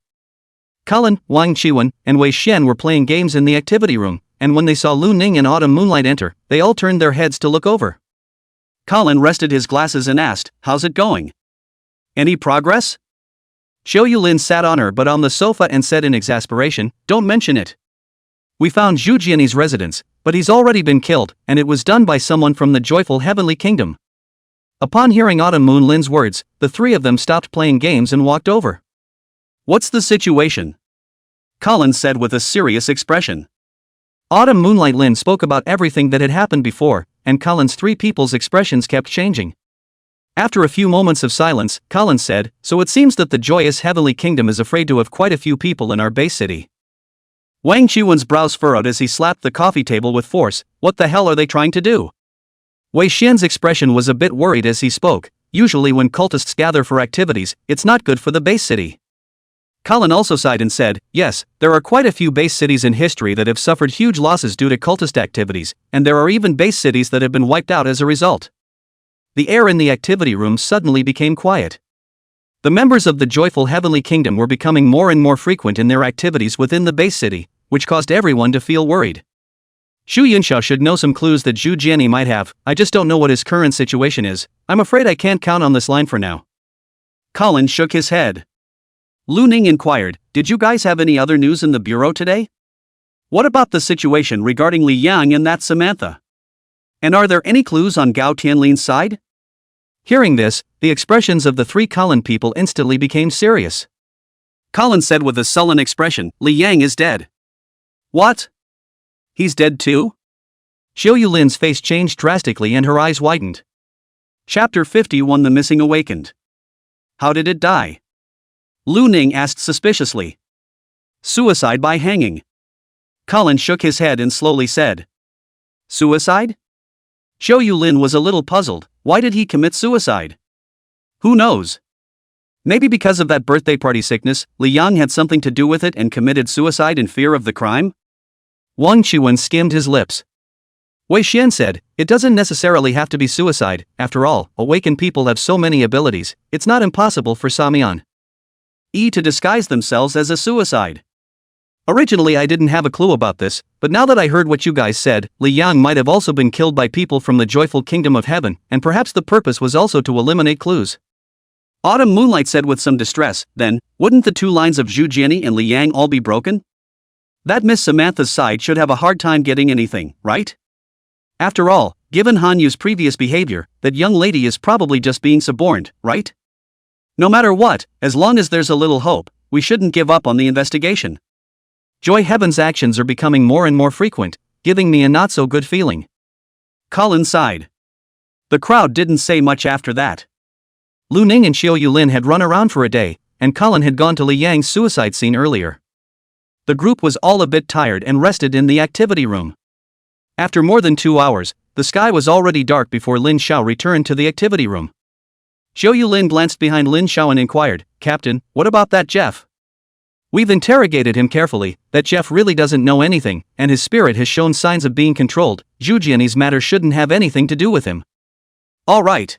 Cullen, Wang Qiwen, and Wei Xian were playing games in the activity room, and when they saw Lu Ning and Autumn Moonlight enter, they all turned their heads to look over. Cullen rested his glasses and asked, how's it going? Any progress? Qiu Yulin sat on her but on the sofa and said in exasperation, don't mention it. We found Zhu Jianyi's residence, but he's already been killed, and it was done by someone from the joyful heavenly kingdom. Upon hearing Autumn Moonlin's words, the three of them stopped playing games and walked over. What's the situation? Cullen said with a serious expression. Autumn Moonlight Lin spoke about everything that had happened before, and Cullen's three people's expressions kept changing. After a few moments of silence, Cullen said, so it seems that the joyous heavenly kingdom is afraid to have quite a few people in our base city. Wang Qiwen's brows furrowed as he slapped the coffee table with force, what the hell are they trying to do? Wei Xian's expression was a bit worried as he spoke, usually when cultists gather for activities, it's not good for the base city. Colin also sighed and said, yes, there are quite a few base cities in history that have suffered huge losses due to cultist activities, and there are even base cities that have been wiped out as a result. The air in the activity room suddenly became quiet. The members of the joyful heavenly kingdom were becoming more and more frequent in their activities within the base city, which caused everyone to feel worried. Xu Yunxiao should know some clues that Zhu Jianyi might have, I just don't know what his current situation is, I'm afraid I can't count on this line for now. Colin shook his head. Lu Ning inquired, did you guys have any other news in the bureau today? What about the situation regarding Li Yang and that Samantha? And are there any clues on Gao Tian Lin's side? Hearing this, the expressions of the three Colin people instantly became serious. Colin said with a sullen expression, Li Yang is dead. What? He's dead too? Xiao Yulin's face changed drastically and her eyes widened. Chapter 51 The Missing Awakened. How did it die? Lu Ning asked suspiciously. Suicide by hanging. Colin shook his head and slowly said. Suicide? Xiao Yulin was a little puzzled, why did he commit suicide? Who knows? Maybe because of that birthday party sickness, Li Yang had something to do with it and committed suicide in fear of the crime? Wang Chuan skimmed his lips. Wei Xian said, it doesn't necessarily have to be suicide, after all, awakened people have so many abilities, it's not impossible for Samian to disguise themselves as a suicide. Originally I didn't have a clue about this, but now that I heard what you guys said, Li Yang might have also been killed by people from the joyful kingdom of heaven, and perhaps the purpose was also to eliminate clues. Autumn Moonlight said with some distress, then, wouldn't the two lines of Zhu Jianyi and Li Yang all be broken? That Miss Samantha's side should have a hard time getting anything, right? After all, given Han Yu's previous behavior, that young lady is probably just being suborned, right? No matter what, as long as there's a little hope, we shouldn't give up on the investigation. Joy Heaven's actions are becoming more and more frequent, giving me a not-so-good feeling. Colin sighed. The crowd didn't say much after that. Lu Ning and Xiao Yulin had run around for a day, and Colin had gone to Li Yang's suicide scene earlier. The group was all a bit tired and rested in the activity room. After more than 2 hours, the sky was already dark before Lin Xiao returned to the activity room. Xiao Yulin glanced behind Lin Xiao and inquired, Captain, what about that Jeff? We've interrogated him carefully, that Jeff really doesn't know anything, and his spirit has shown signs of being controlled, Zhu Jianyi's matter shouldn't have anything to do with him. All right.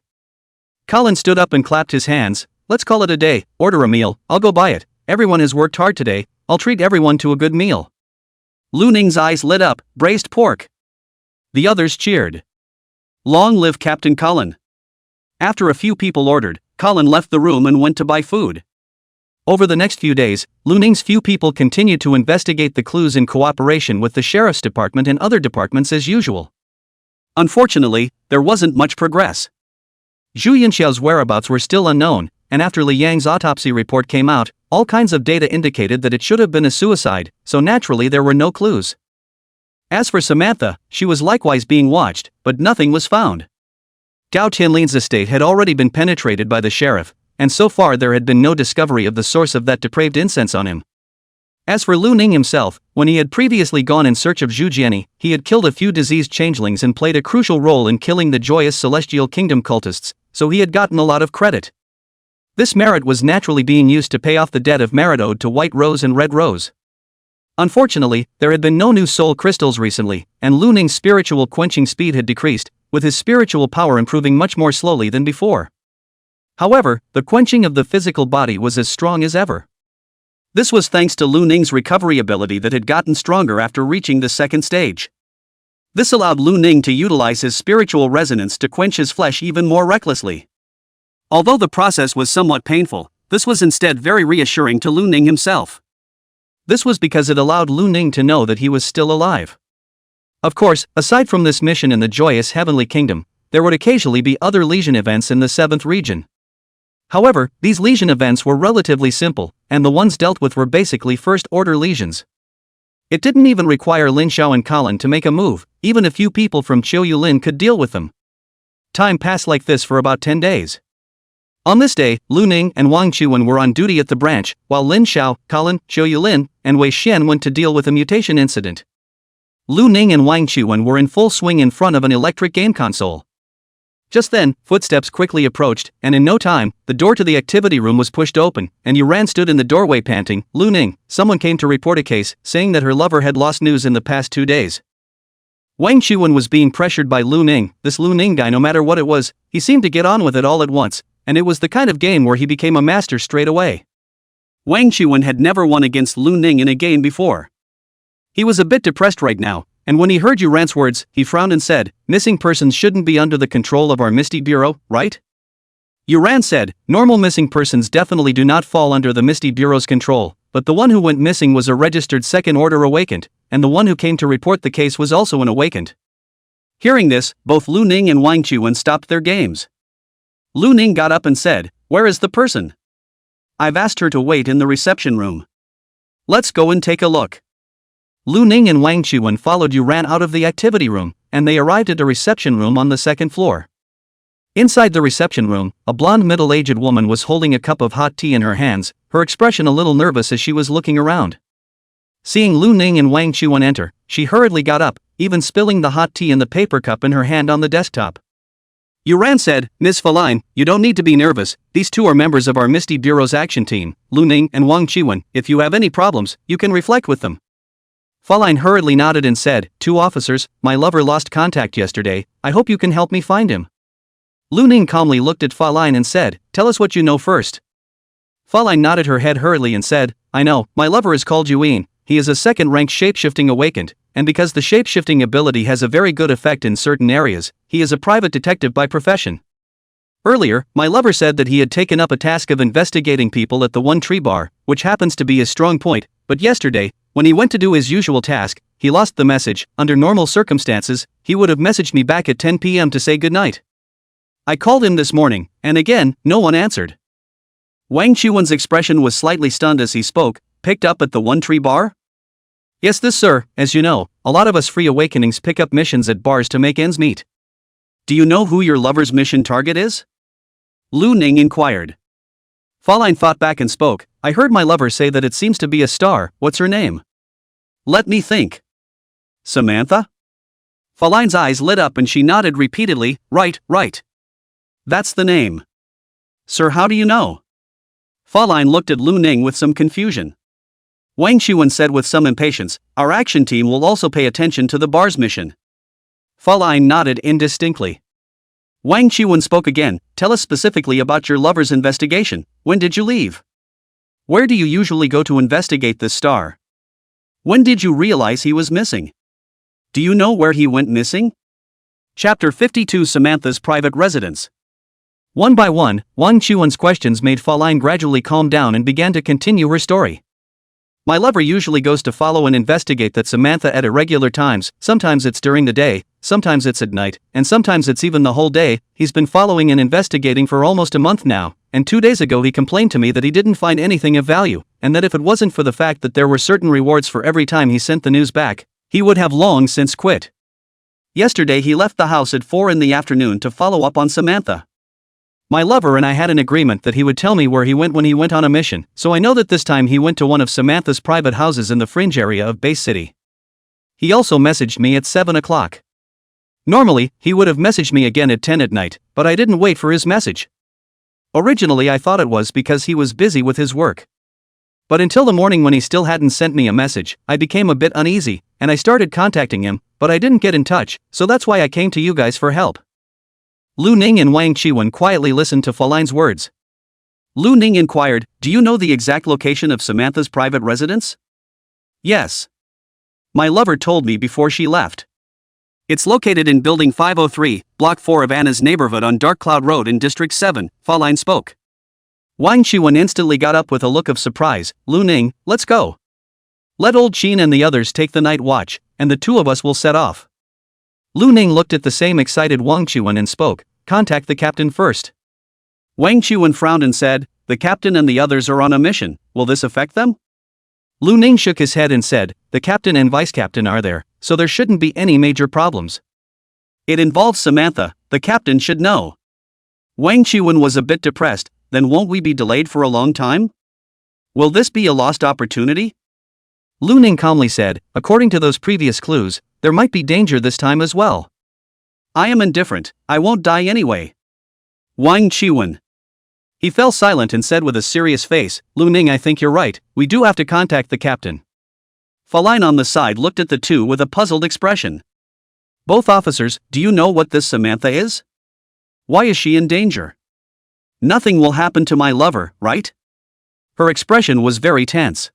Colin stood up and clapped his hands, let's call it a day, order a meal, I'll go buy it, everyone has worked hard today, I'll treat everyone to a good meal. Lu Ning's eyes lit up, braised pork. The others cheered. Long live Captain Colin. After a few people ordered, Colin left the room and went to buy food. Over the next few days, Lu Ning's few people continued to investigate the clues in cooperation with the Sheriff's Department and other departments as usual. Unfortunately, there wasn't much progress. Zhu Yunxiao's whereabouts were still unknown, and after Li Yang's autopsy report came out, all kinds of data indicated that it should have been a suicide, so naturally there were no clues. As for Samantha, she was likewise being watched, but nothing was found. Gao Tian Lin's estate had already been penetrated by the sheriff, and so far there had been no discovery of the source of that depraved incense on him. As for Lu Ning himself, when he had previously gone in search of Zhu Jianyi, he had killed a few diseased changelings and played a crucial role in killing the joyous celestial kingdom cultists, so he had gotten a lot of credit. This merit was naturally being used to pay off the debt of merit owed to White Rose and Red Rose. Unfortunately, there had been no new soul crystals recently, and Lu Ning's spiritual quenching speed had decreased, with his spiritual power improving much more slowly than before. However, the quenching of the physical body was as strong as ever. This was thanks to Lu Ning's recovery ability that had gotten stronger after reaching the second stage. This allowed Lu Ning to utilize his spiritual resonance to quench his flesh even more recklessly. Although the process was somewhat painful, this was instead very reassuring to Lu Ning himself. This was because it allowed Lu Ning to know that he was still alive. Of course, aside from this mission in the joyous heavenly kingdom, there would occasionally be other legion events in the 7th region. However, these legion events were relatively simple, and the ones dealt with were basically first-order legions. It didn't even require Lin Xiao and Colin to make a move, even a few people from Xiao Yulin could deal with them. Time passed like this for about 10 days. On this day, Lu Ning and Wang Chuan were on duty at the branch, while Lin Xiao, Colin, Xiao Yulin, and Wei Xian went to deal with a mutation incident. Lu Ning and Wang Chuan were in full swing in front of an electric game console. Just then, footsteps quickly approached, and in no time, the door to the activity room was pushed open, and Yuran stood in the doorway panting. "Lu Ning, someone came to report a case, saying that her lover had lost news in the past 2 days." Wang Chuan was being pressured by Lu Ning. This Lu Ning guy, no matter what it was, he seemed to get on with it all at once, and it was the kind of game where he became a master straight away. Wang Chuan had never won against Lu Ning in a game before. He was a bit depressed right now, and when he heard Yuran's words, he frowned and said, "Missing persons shouldn't be under the control of our Misty Bureau, right?" Yuran said, "Normal missing persons definitely do not fall under the Misty Bureau's control, but the one who went missing was a registered second-order awakened, and the one who came to report the case was also an awakened." Hearing this, both Lu Ning and Wang Chuan stopped their games. Lu Ning got up and said, "Where is the person? I've asked her to wait in the reception room. Let's go and take a look." Lu Ning and Wang Chuan followed Yuran out of the activity room, and they arrived at a reception room on the second floor. Inside the reception room, a blonde middle-aged woman was holding a cup of hot tea in her hands, her expression a little nervous as she was looking around. Seeing Lu Ning and Wang Chuan enter, she hurriedly got up, even spilling the hot tea in the paper cup in her hand on the desktop. Yuran said, "Ms. Feline, you don't need to be nervous, these two are members of our Misty Bureau's action team, Lu Ning and Wang Chuan. If you have any problems, you can reflect with them." Feline hurriedly nodded and said, "Two officers, my lover lost contact yesterday, I hope you can help me find him." Lu Ning calmly looked at Feline and said, "Tell us what you know first." Feline nodded her head hurriedly and said, "I know, my lover is called Yuan, he is a second-rank shapeshifting awakened, and because the shapeshifting ability has a very good effect in certain areas, he is a private detective by profession. Earlier, my lover said that he had taken up a task of investigating people at the One Tree Bar, which happens to be his strong point, but yesterday, when he went to do his usual task, he lost the message. Under normal circumstances, he would have messaged me back at 10 p.m. to say goodnight. I called him this morning, and again, no one answered." Wang Chuan's expression was slightly stunned as he spoke. "Picked up at the One Tree Bar?" "Yes, this sir, as you know, a lot of us free awakenings pick up missions at bars to make ends meet." "Do you know who your lover's mission target is?" Lu Ning inquired. Feline fought back and spoke, "I heard my lover say that it seems to be a star. What's her name?" "Let me think. Samantha?" Feline's eyes lit up and she nodded repeatedly, right. That's the name." "Sir, how do you know?" Feline looked at Lu Ning with some confusion. Wang Chuan said with some impatience, "Our action team will also pay attention to the bar's mission." Feline nodded indistinctly. Wang Chuan spoke again, "Tell us specifically about your lover's investigation. When did you leave? Where do you usually go to investigate this star? When did you realize he was missing? Do you know where he went missing?" Chapter 52 Samantha's Private Residence. One by one, Wang Chuan's questions made Feline gradually calm down and began to continue her story. "My lover usually goes to follow and investigate that Samantha at irregular times, sometimes it's during the day, sometimes it's at night, and sometimes it's even the whole day. He's been following and investigating for almost a month now, and 2 days ago he complained to me that he didn't find anything of value, and that if it wasn't for the fact that there were certain rewards for every time he sent the news back, he would have long since quit. Yesterday he left the house at 4 in the afternoon to follow up on Samantha. My lover and I had an agreement that he would tell me where he went when he went on a mission, so I know that this time he went to one of Samantha's private houses in the fringe area of Base City. He also messaged me at 7 o'clock. Normally, he would have messaged me again at 10 at night, but I didn't wait for his message. Originally I thought it was because he was busy with his work. But until the morning when he still hadn't sent me a message, I became a bit uneasy, and I started contacting him, but I didn't get in touch, so that's why I came to you guys for help." Lu Ning and Wang Chuan quietly listened to Feline's words. Lu Ning inquired, "Do you know the exact location of Samantha's private residence?" "Yes. My lover told me before she left. It's located in Building 503, Block 4 of Anna's neighborhood on Dark Cloud Road in District 7, Feline spoke. Wang Chuan instantly got up with a look of surprise. "Lu Ning, let's go. Let old Qin and the others take the night watch, and the two of us will set off." Lu Ning looked at the same excited Wang Chuan and spoke, "Contact the captain first." Wang Chuan frowned and said, "The captain and the others are on a mission, will this affect them?" Lu Ning shook his head and said, "The captain and vice captain are there, so there shouldn't be any major problems. It involves Samantha, the captain should know." Wang Chuan was a bit depressed. "Then won't we be delayed for a long time? Will this be a lost opportunity?" Lu Ning calmly said, "According to those previous clues, there might be danger this time as well. I am indifferent, I won't die anyway. Wang Qiwen. He fell silent and said with a serious face, Lu Ning, I think you're right, we do have to contact the captain. Faline on the side looked at the two with a puzzled expression. Both officers, do you know what this Samantha is? Why is she in danger? Nothing will happen to my lover, right? Her expression was very tense.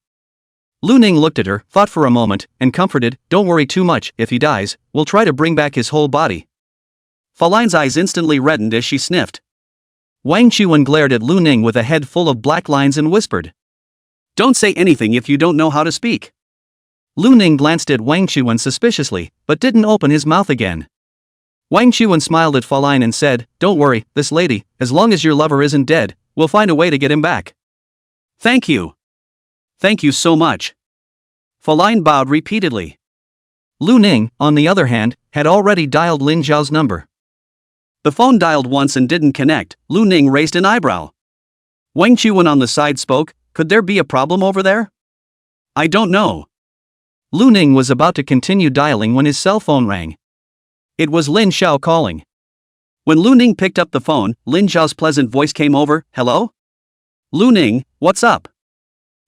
Lu Ning looked at her, thought for a moment, and comforted, don't worry too much, if he dies, we'll try to bring back his whole body. Faline's eyes instantly reddened as she sniffed. Wang Qiwen glared at Lu Ning with a head full of black lines and whispered. Don't say anything if you don't know how to speak. Lu Ning glanced at Wang Qiwen suspiciously, but didn't open his mouth again. Wang Qiwen smiled at Faline and said, don't worry, this lady, as long as your lover isn't dead, we'll find a way to get him back. Thank you. Thank you so much. Faline bowed repeatedly. Lu Ning, on the other hand, had already dialed Lin Zhao's number. The phone dialed once and didn't connect. Lu Ning raised an eyebrow. Wang Qiwen on the side spoke, could there be a problem over there? I don't know. Lu Ning was about to continue dialing when his cell phone rang. It was Lin Zhao calling. When Lu Ning picked up the phone, Lin Zhao's pleasant voice came over, hello? Lu Ning, what's up?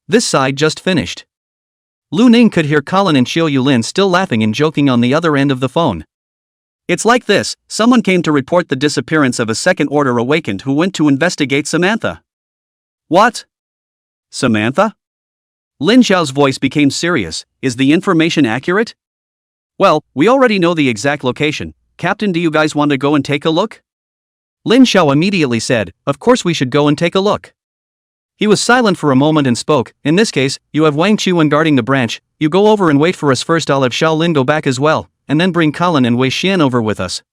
This side just finished. Lu Ning could hear Colin and Xiao Yulin still laughing and joking on the other end of the phone. It's like this, someone came to report the disappearance of a second-order awakened who went to investigate Samantha. What? Samantha? Lin Zhao's voice became serious, is the information accurate? Well, we already know the exact location, Captain, do you guys want to go and take a look? Lin Zhao immediately said, of course we should go and take a look. He was silent for a moment and spoke, in this case, you have Wang Qiwen guarding the branch, you go over and wait for us first, I'll have Xiao Lin go back as well, and then bring Colin and Wei Xian over with us.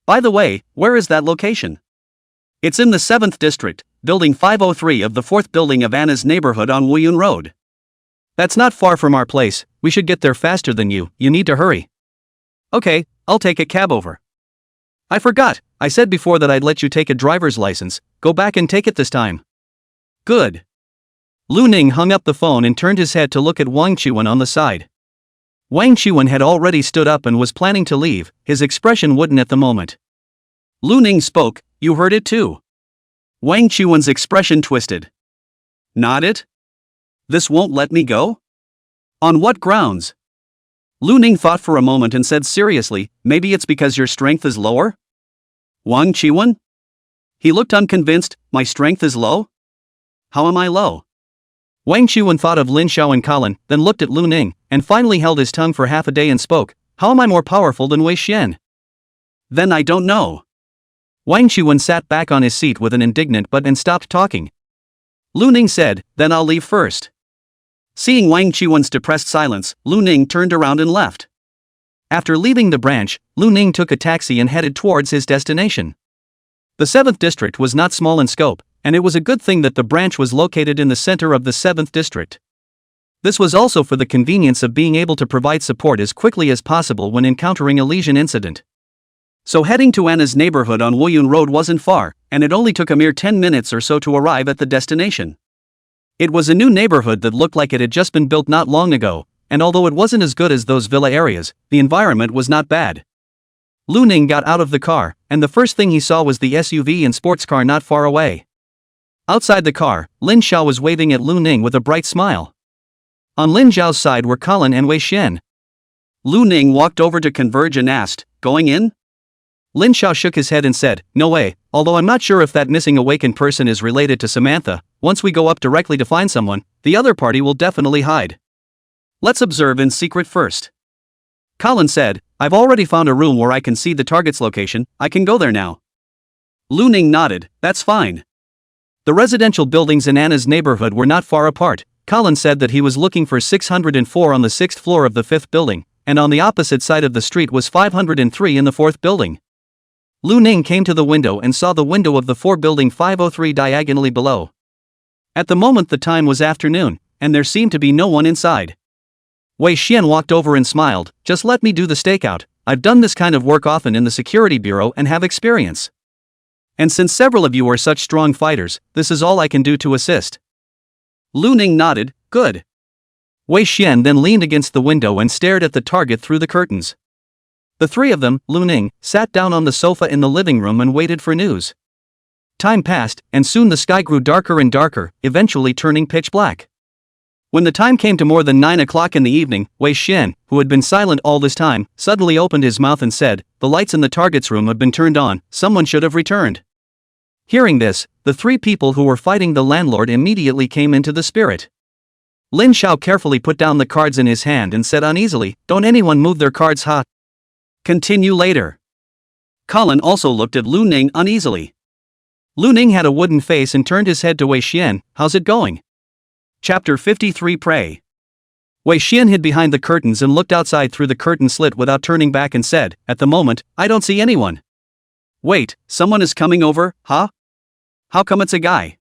By the way, where is that location? It's in the 7th district, building 503 of the 4th building of Anna's neighborhood on Wuyun Road. That's not far from our place, we should get there faster than you need to hurry. Okay, I'll take a cab over. I forgot, I said before that I'd let you take a driver's license, go back and take it this time. Good. Lu Ning hung up the phone and turned his head to look at Wang Qiwen on the side. Wang Qiwen had already stood up and was planning to leave, his expression wooden at the moment. Lu Ning spoke, you heard it too. Wang Qiwen's expression twisted. Not it? This won't let me go? On what grounds? Lu Ning thought for a moment and said seriously, maybe it's because your strength is lower? Wang Qiwen? He looked unconvinced, my strength is low? How am I low? Wang Qiwen thought of Lin Zhao and Colin, then looked at Lu Ning, and finally held his tongue for half a day and spoke, how am I more powerful than Wei Xian? Then I don't know. Wang Qiwen sat back on his seat with an indignant but and stopped talking. Lu Ning said, then I'll leave first. Seeing Wang Qiwen's depressed silence, Lu Ning turned around and left. After leaving the branch, Lu Ning took a taxi and headed towards his destination. The 7th district was not small in scope, and it was a good thing that the branch was located in the center of the 7th district. This was also for the convenience of being able to provide support as quickly as possible when encountering a lesion incident. So heading to Anna's neighborhood on Wuyun Road wasn't far, and it only took a mere 10 minutes or so to arrive at the destination. It was a new neighborhood that looked like it had just been built not long ago, and although it wasn't as good as those villa areas, the environment was not bad. Lu Ning got out of the car, and the first thing he saw was the SUV and sports car not far away. Outside the car, Lin Zhao was waving at Lu Ning with a bright smile. On Lin Zhao's side were Colin and Wei Xian. Lu Ning walked over to Converge and asked, going in? Lin Zhao shook his head and said, no way, although I'm not sure if that missing awakened person is related to Samantha, once we go up directly to find someone, the other party will definitely hide. Let's observe in secret first. Colin said, I've already found a room where I can see the target's location, I can go there now. Lu Ning nodded, that's fine. The residential buildings in Anna's neighborhood were not far apart. Colin said that he was looking for 604 on the 6th floor of the 5th building, and on the opposite side of the street was 503 in the 4th building. Lu Ning came to the window and saw the window of the 4 building 503 diagonally below. At the moment the time was afternoon, and there seemed to be no one inside. Wei Xian walked over and smiled, just let me do the stakeout, I've done this kind of work often in the security bureau and have experience. And since several of you are such strong fighters, this is all I can do to assist. Lu Ning nodded, good. Wei Xian then leaned against the window and stared at the target through the curtains. The The three of them, Lu Ning, sat down on the sofa in the living room and waited for news. Time passed, and soon the sky grew darker and darker, eventually turning pitch black. When the time came to more than 9 o'clock in the evening, Wei Xian, who had been silent all this time, suddenly opened his mouth and said, "The lights in the target's room have been turned on, someone should have returned." Hearing this, the three people who were fighting the landlord immediately came into the spirit. Lin Xiao carefully put down the cards in his hand and said uneasily, "Don't anyone move their cards, ha." Continue later. Colin also looked at Lu Ning uneasily. Lu Ning had a wooden face and turned his head to Wei Xian. "How's it going?" Chapter 53 Pray. Wei Xian hid behind the curtains and looked outside through the curtain slit without turning back and said, "At the moment, I don't see anyone." "Wait, someone is coming over, huh? How come it's a guy?"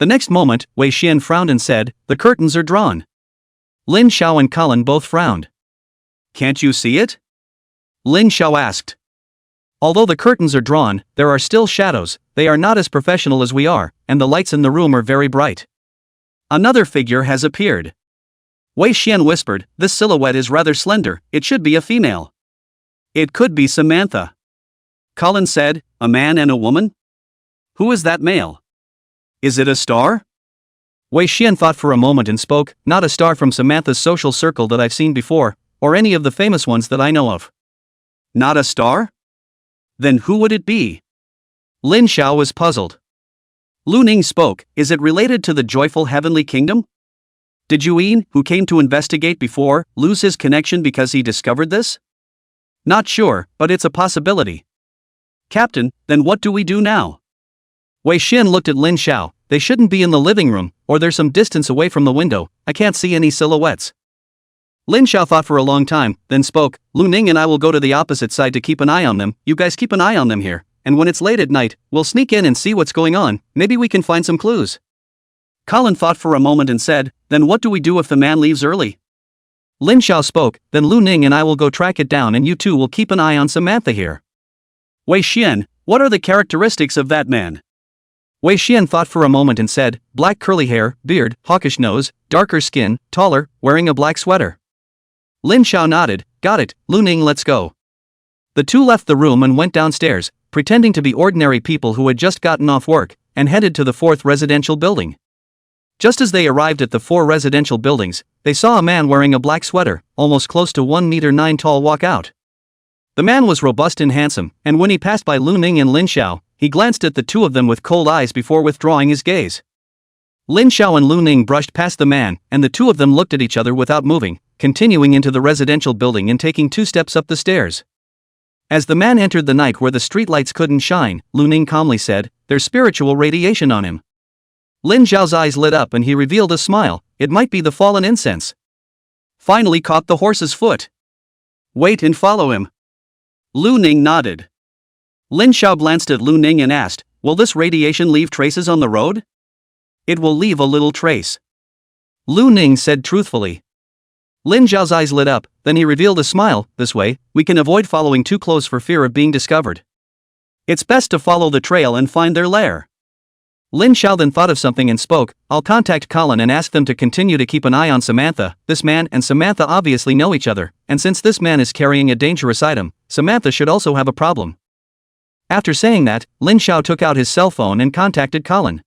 The next moment, Wei Xian frowned and said, "The curtains are drawn." Lin Xiao and Colin both frowned. "Can't you see it?" Lin Xiao asked. "Although the curtains are drawn, there are still shadows, they are not as professional as we are, and the lights in the room are very bright." Another figure has appeared. Wei Xian whispered, "This silhouette is rather slender, it should be a female." "It could be Samantha." Colin said, "A man and a woman? Who is that male? Is it a star?" Wei Xian thought for a moment and spoke, "Not a star from Samantha's social circle that I've seen before, or any of the famous ones that I know of." "Not a star? Then who would it be?" Lin Xiao was puzzled. Lu Ning spoke, "Is it related to the joyful heavenly kingdom? Did Yuan, who came to investigate before, lose his connection because he discovered this?" "Not sure, but it's a possibility." "Captain, then what do we do now?" Wei Xian looked at Lin Xiao. "They shouldn't be in the living room, or they're some distance away from the window, I can't see any silhouettes." Lin Xiao thought for a long time, then spoke, "Lu Ning and I will go to the opposite side to keep an eye on them, you guys keep an eye on them here, and when it's late at night, we'll sneak in and see what's going on, maybe we can find some clues." Colin thought for a moment and said, "Then what do we do if the man leaves early?" Lin Xiao spoke, "Then Lu Ning and I will go track it down and you two will keep an eye on Samantha here." Wei Xian, what are the characteristics of that man? Wei Xian thought for a moment and said, "Black curly hair, beard, hawkish nose, darker skin, taller, wearing a black sweater." Lin Xiao nodded, "Got it, Lu Ning, let's go." The two left the room and went downstairs, pretending to be ordinary people who had just gotten off work, and headed to the 4th residential building. Just as they arrived at the 4 residential buildings, they saw a man wearing a black sweater, almost close to 1.9 meters tall, walk out. The man was robust and handsome, and when he passed by Lu Ning and Lin Xiao, he glanced at the two of them with cold eyes before withdrawing his gaze. Lin Xiao and Lu Ning brushed past the man, and the two of them looked at each other without moving, continuing into the residential building and taking 2 steps up the stairs. As the man entered the night where the streetlights couldn't shine, Lu Ning calmly said, "There's spiritual radiation on him." Lin Xiao's eyes lit up and he revealed a smile, "It might be the fallen incense." "Finally caught the horse's foot. Wait and follow him." Lu Ning nodded. Lin Xiao glanced at Lu Ning and asked, "Will this radiation leave traces on the road?" "It will leave a little trace," Lu Ning said truthfully. Lin Xiao's eyes lit up, then he revealed a smile, "This way, we can avoid following too close for fear of being discovered. It's best to follow the trail and find their lair." Lin Xiao then thought of something and spoke, "I'll contact Colin and ask them to continue to keep an eye on Samantha. This man and Samantha obviously know each other, and since this man is carrying a dangerous item, Samantha should also have a problem." After saying that, Lin Xiao took out his cell phone and contacted Colin.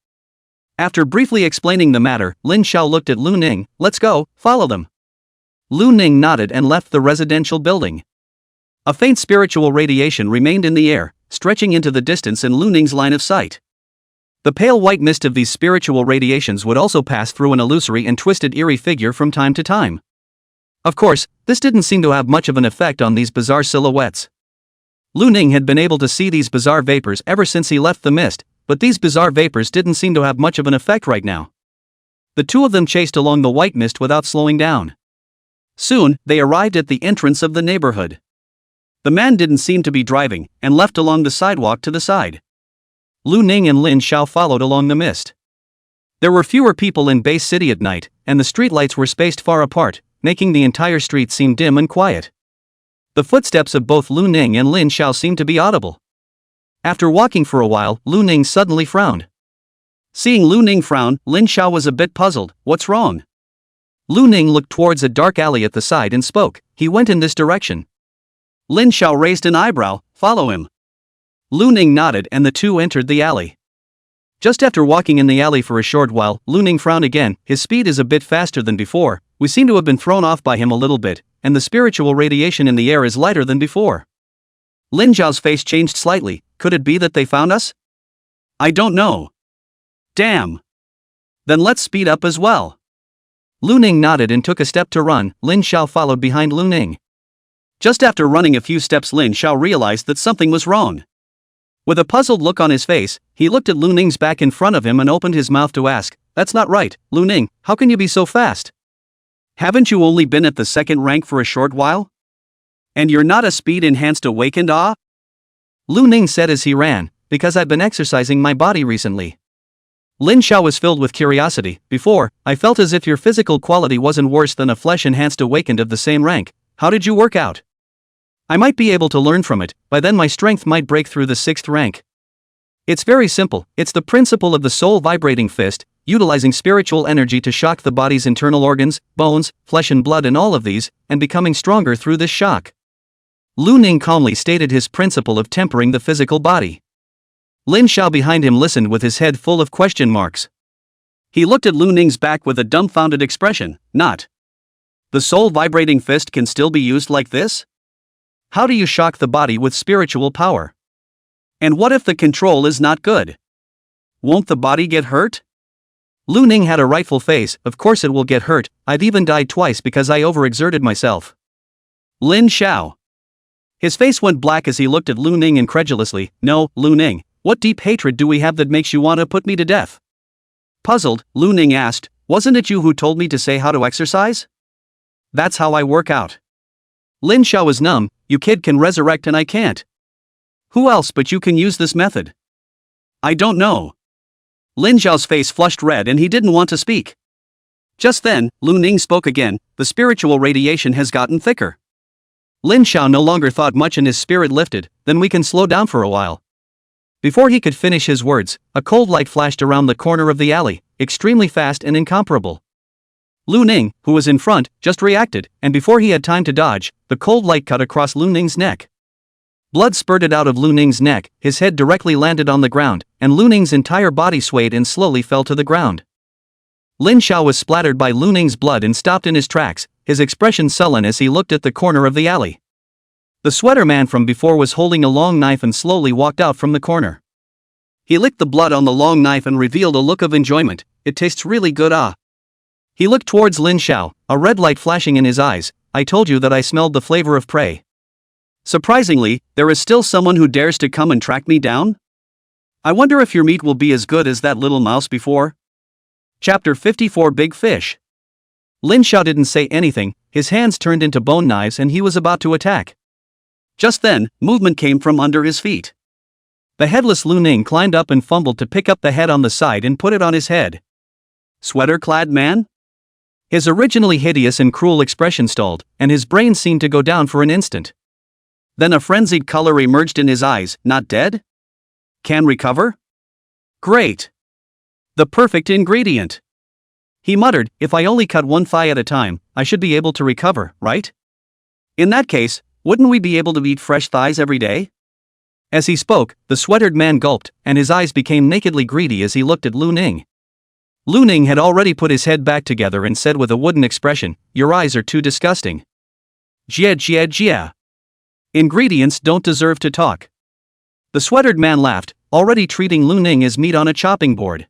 After briefly explaining the matter, Lin Xiao looked at Lu Ning, "Let's go, follow them." Lu Ning nodded and left the residential building. A faint spiritual radiation remained in the air, stretching into the distance in Lu Ning's line of sight. The pale white mist of these spiritual radiations would also pass through an illusory and twisted eerie figure from time to time. Of course, this didn't seem to have much of an effect on these bizarre silhouettes. Lu Ning had been able to see these bizarre vapors ever since he left the mist, but these bizarre vapors didn't seem to have much of an effect right now. The two of them chased along the white mist without slowing down. Soon, they arrived at the entrance of the neighborhood. The man didn't seem to be driving, and left along the sidewalk to the side. Lu Ning and Lin Xiao followed along the mist. There were fewer people in Base City at night, and the streetlights were spaced far apart, making the entire street seem dim and quiet. The footsteps of both Lu Ning and Lin Xiao seemed to be audible. After walking for a while, Lu Ning suddenly frowned. Seeing Lu Ning frown, Lin Xiao was a bit puzzled. "What's wrong?" Lu Ning looked towards a dark alley at the side and spoke, "He went in this direction." Lin Xiao raised an eyebrow. Follow him. Lu Ning nodded and the two entered the alley. Just after walking in the alley for a short while, Lu Ning frowned again. His speed is a bit faster than before. We seem to have been thrown off by him a little bit, and the spiritual radiation in the air is lighter than before. Lin Zhao's face changed slightly. Could it be that they found us? I don't know. Damn. Then let's speed up as well. Lu Ning nodded and took a step to run. Lin Xiao followed behind Lu Ning. Just after running a few steps, Lin Xiao realized that something was wrong. With a puzzled look on his face, he looked at Lu Ning's back in front of him and opened his mouth to ask, "That's not right, Lu Ning, how can you be so fast? Haven't you only been at the second rank for a short while? And you're not a speed-enhanced awakened, ah?" Lu Ning said as he ran, "Because I've been exercising my body recently." Lin Xiao was filled with curiosity. "Before, I felt as if your physical quality wasn't worse than a flesh-enhanced awakened of the same rank. How did you work out? I might be able to learn from it, by then my strength might break through the 6th rank. It's very simple, it's the principle of the soul vibrating fist, utilizing spiritual energy to shock the body's internal organs, bones, flesh and blood and all of these, and becoming stronger through this shock." Lu Ning calmly stated his principle of tempering the physical body. Lin Xiao behind him listened with his head full of question marks. He looked at Lu Ning's back with a dumbfounded expression. Not. The soul vibrating fist can still be used like this? How do you shock the body with spiritual power? And what if the control is not good? Won't the body get hurt? Lu Ning had a rightful face. Of course it will get hurt, I've even died twice because I overexerted myself. Lin Xiao. His face went black as he looked at Lu Ning incredulously. No, Lu Ning, what deep hatred do we have that makes you want to put me to death? Puzzled, Lu Ning asked, wasn't it you who told me to say how to exercise? That's how I work out. Lin Xiao was numb. You kid can resurrect and I can't. Who else but you can use this method? I don't know. Lin Xiao's face flushed red and he didn't want to speak. Just then, Lu Ning spoke again. The spiritual radiation has gotten thicker. Lin Xiao no longer thought much and his spirit lifted. Then we can slow down for a while. Before he could finish his words, a cold light flashed around the corner of the alley, extremely fast and incomparable. Lu Ning, who was in front, just reacted, and before he had time to dodge, the cold light cut across Lu Ning's neck. Blood spurted out of Lu Ning's neck, his head directly landed on the ground, and Lu Ning's entire body swayed and slowly fell to the ground. Lin Xiao was splattered by Lu Ning's blood and stopped in his tracks, his expression sullen as he looked at the corner of the alley. The sweater man from before was holding a long knife and slowly walked out from the corner. He licked the blood on the long knife and revealed a look of enjoyment. It tastes really good, ah. He looked towards Lin Xiao, a red light flashing in his eyes. I told you that I smelled the flavor of prey. Surprisingly, there is still someone who dares to come and track me down? I wonder if your meat will be as good as that little mouse before? Chapter 54 Big Fish. Lin Xiao didn't say anything, his hands turned into bone knives and he was about to attack. Just then, movement came from under his feet. The headless Lu Ning climbed up and fumbled to pick up the head on the side and put it on his head. Sweater-clad man? His originally hideous and cruel expression stalled, and his brain seemed to go down for an instant. Then a frenzied color emerged in his eyes. Not dead? Can recover? Great! The perfect ingredient! He muttered, if I only cut one thigh at a time, I should be able to recover, right? In that case, wouldn't we be able to eat fresh thighs every day? As he spoke, the sweatered man gulped, and his eyes became nakedly greedy as he looked at Lu Ning. Lu Ning had already put his head back together and said with a wooden expression, your eyes are too disgusting. Jia jia jia. Ingredients don't deserve to talk. The sweatered man laughed, already treating Lu Ning as meat on a chopping board.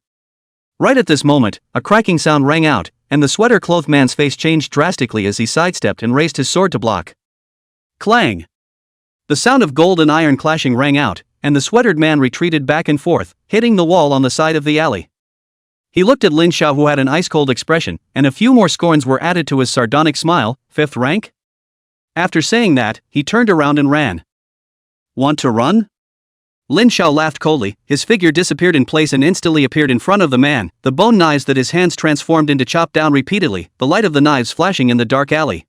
Right at this moment, a cracking sound rang out, and the sweater-clothed man's face changed drastically as he sidestepped and raised his sword to block. Clang! The sound of gold and iron clashing rang out, and the sweatered man retreated back and forth, hitting the wall on the side of the alley. He looked at Lin Xiao who had an ice-cold expression, and a few more scorns were added to his sardonic smile. 5th rank? After saying that, he turned around and ran. Want to run? Lin Xiao laughed coldly, his figure disappeared in place and instantly appeared in front of the man, the bone knives that his hands transformed into chopped down repeatedly, the light of the knives flashing in the dark alley.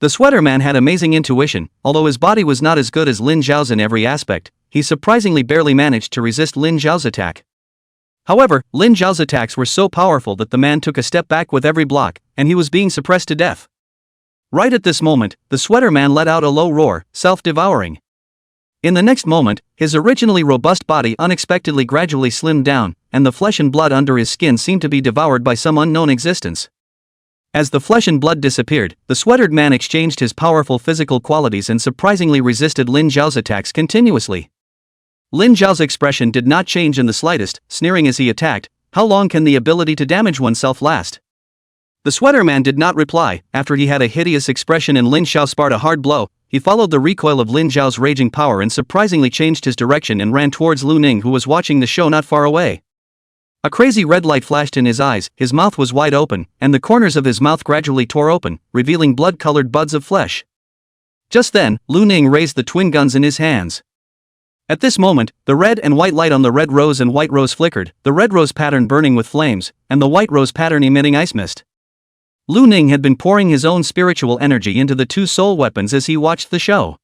The sweater man had amazing intuition. Although his body was not as good as Lin Xiao's in every aspect, he surprisingly barely managed to resist Lin Xiao's attack. However, Lin Xiao's attacks were so powerful that the man took a step back with every block, and he was being suppressed to death. Right at this moment, the sweater man let out a low roar, self-devouring. In the next moment, his originally robust body unexpectedly gradually slimmed down, and the flesh and blood under his skin seemed to be devoured by some unknown existence. As the flesh and blood disappeared, the sweatered man exchanged his powerful physical qualities and surprisingly resisted Lin Zhao's attacks continuously. Lin Zhao's expression did not change in the slightest, sneering as he attacked. How long can the ability to damage oneself last? The sweater man did not reply. After he had a hideous expression and Lin Zhao sparred a hard blow, he followed the recoil of Lin Zhao's raging power and surprisingly changed his direction and ran towards Lu Ning, who was watching the show not far away. A crazy red light flashed in his eyes, his mouth was wide open, and the corners of his mouth gradually tore open, revealing blood-colored buds of flesh. Just then, Lu Ning raised the twin guns in his hands. At this moment, the red and white light on the red rose and white rose flickered, the red rose pattern burning with flames, and the white rose pattern emitting ice mist. Lu Ning had been pouring his own spiritual energy into the two soul weapons as he watched the show.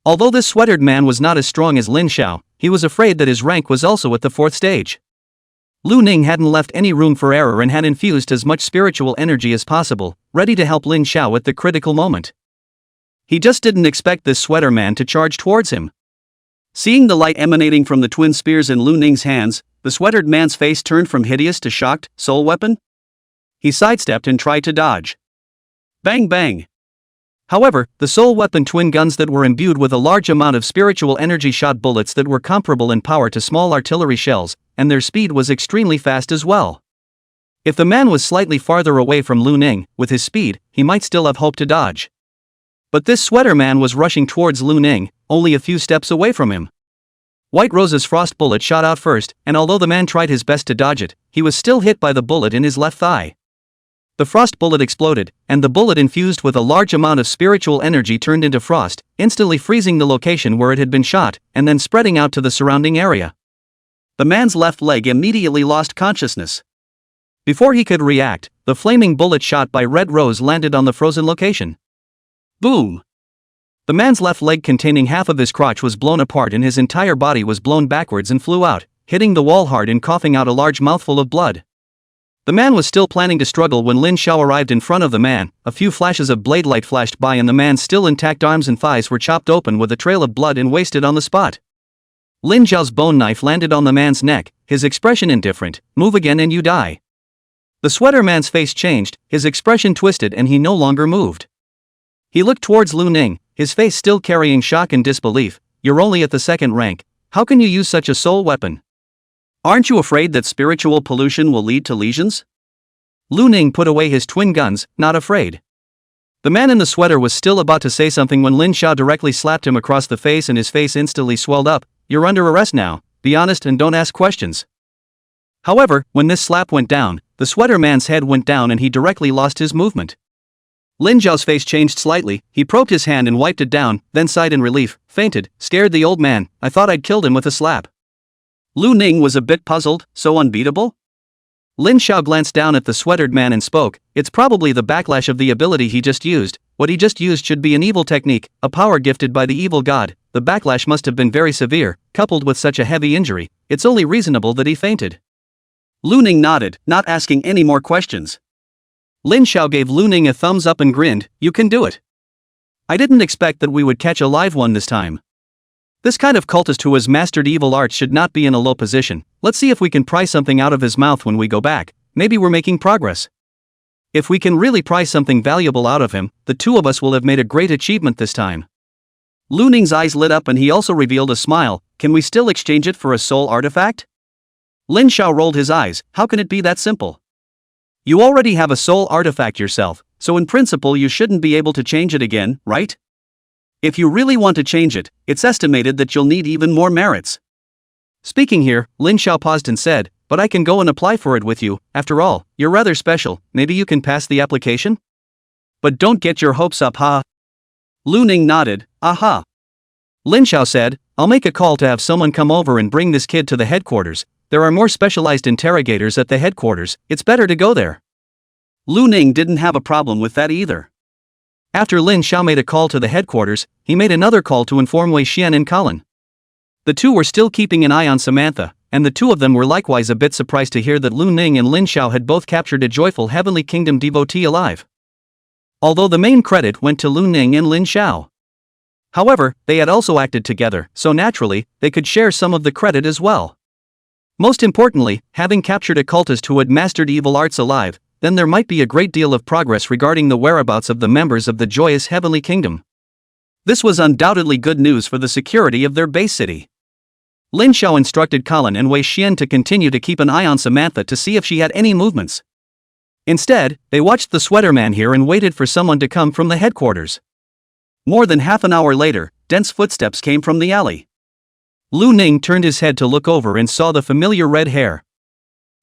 Although this sweatered man was not as strong as Lin Zhao, he was afraid that his rank was also at the 4th stage. Lu Ning hadn't left any room for error and had infused as much spiritual energy as possible, ready to help Lin Zhao at the critical moment. He just didn't expect this sweater man to charge towards him. Seeing the light emanating from the twin spears in Lu Ning's hands, the sweatered man's face turned from hideous to shocked. Soul weapon? He sidestepped and tried to dodge. Bang bang! However, the soul weapon twin guns that were imbued with a large amount of spiritual energy shot bullets that were comparable in power to small artillery shells, and their speed was extremely fast as well. If the man was slightly farther away from Lu Ning, with his speed, he might still have hoped to dodge. But this sweater man was rushing towards Lu Ning, only a few steps away from him. White Rose's frost bullet shot out first, and although the man tried his best to dodge it, he was still hit by the bullet in his left thigh. The frost bullet exploded, and the bullet infused with a large amount of spiritual energy turned into frost, instantly freezing the location where it had been shot, and then spreading out to the surrounding area. The man's left leg immediately lost consciousness. Before he could react, the flaming bullet shot by Red Rose landed on the frozen location. Boom! The man's left leg containing half of his crotch was blown apart and his entire body was blown backwards and flew out, hitting the wall hard and coughing out a large mouthful of blood. The man was still planning to struggle when Lin Zhao arrived in front of the man. A few flashes of blade light flashed by and the man's still intact arms and thighs were chopped open with a trail of blood and wasted on the spot. Lin Zhao's bone knife landed on the man's neck, his expression indifferent. Move again and you die. The sweater man's face changed, his expression twisted and he no longer moved. He looked towards Lu Ning, his face still carrying shock and disbelief. You're only at the 2nd rank. How can you use such a soul weapon? Aren't you afraid that spiritual pollution will lead to lesions? Lu Ning put away his twin guns, not afraid. The man in the sweater was still about to say something when Lin Zhao directly slapped him across the face and his face instantly swelled up. You're under arrest now, be honest and don't ask questions. However, when this slap went down, the sweater man's head went down and he directly lost his movement. Lin Zhao's face changed slightly, he probed his hand and wiped it down, then sighed in relief, fainted, scared the old man. I thought I'd killed him with a slap. Lu Ning was a bit puzzled. So unbeatable? Lin Zhao glanced down at the sweatered man and spoke. It's probably the backlash of the ability he just used. What he just used should be an evil technique, a power gifted by the evil god. The backlash must have been very severe, coupled with such a heavy injury. It's only reasonable that he fainted. Lu Ning nodded, not asking any more questions. Lin Zhao gave Lu Ning a thumbs up and grinned. You can do it. I didn't expect that we would catch a live one this time. This kind of cultist who has mastered evil arts should not be in a low position. Let's see if we can pry something out of his mouth when we go back. Maybe we're making progress. If we can really pry something valuable out of him, the two of us will have made a great achievement this time. Lu Ning's eyes lit up and he also revealed a smile. Can we still exchange it for a soul artifact? Lin Zhao rolled his eyes. How can it be that simple? You already have a soul artifact yourself, so in principle you shouldn't be able to change it again, right? If you really want to change it, it's estimated that you'll need even more merits. Speaking here, Lin Zhao paused and said, but I can go and apply for it with you. After all, you're rather special. Maybe you can pass the application? But don't get your hopes up, ha. Lu Ning nodded. Aha. Lin Zhao said, I'll make a call to have someone come over and bring this kid to the headquarters. There are more specialized interrogators at the headquarters. It's better to go there. Lu Ning didn't have a problem with that either. After Lin Zhao made a call to the headquarters, he made another call to inform Wei Xian and Colin. The two were still keeping an eye on Samantha, and the two of them were likewise a bit surprised to hear that Lu Ning and Lin Zhao had both captured a joyful Heavenly Kingdom devotee alive. although the main credit went to Lu Ning and Lin Xiao. However, they had also acted together, so naturally, they could share some of the credit as well. Most importantly, having captured a cultist who had mastered evil arts alive, then there might be a great deal of progress regarding the whereabouts of the members of the joyous heavenly kingdom. This was undoubtedly good news for the security of their base city. Lin Xiao instructed Colin and Wei Xian to continue to keep an eye on Samantha to see if she had any movements. Instead, they watched the sweater man here and waited for someone to come from the headquarters. More than half an hour later, dense footsteps came from the alley. Lu Ning turned his head to look over and saw the familiar red hair.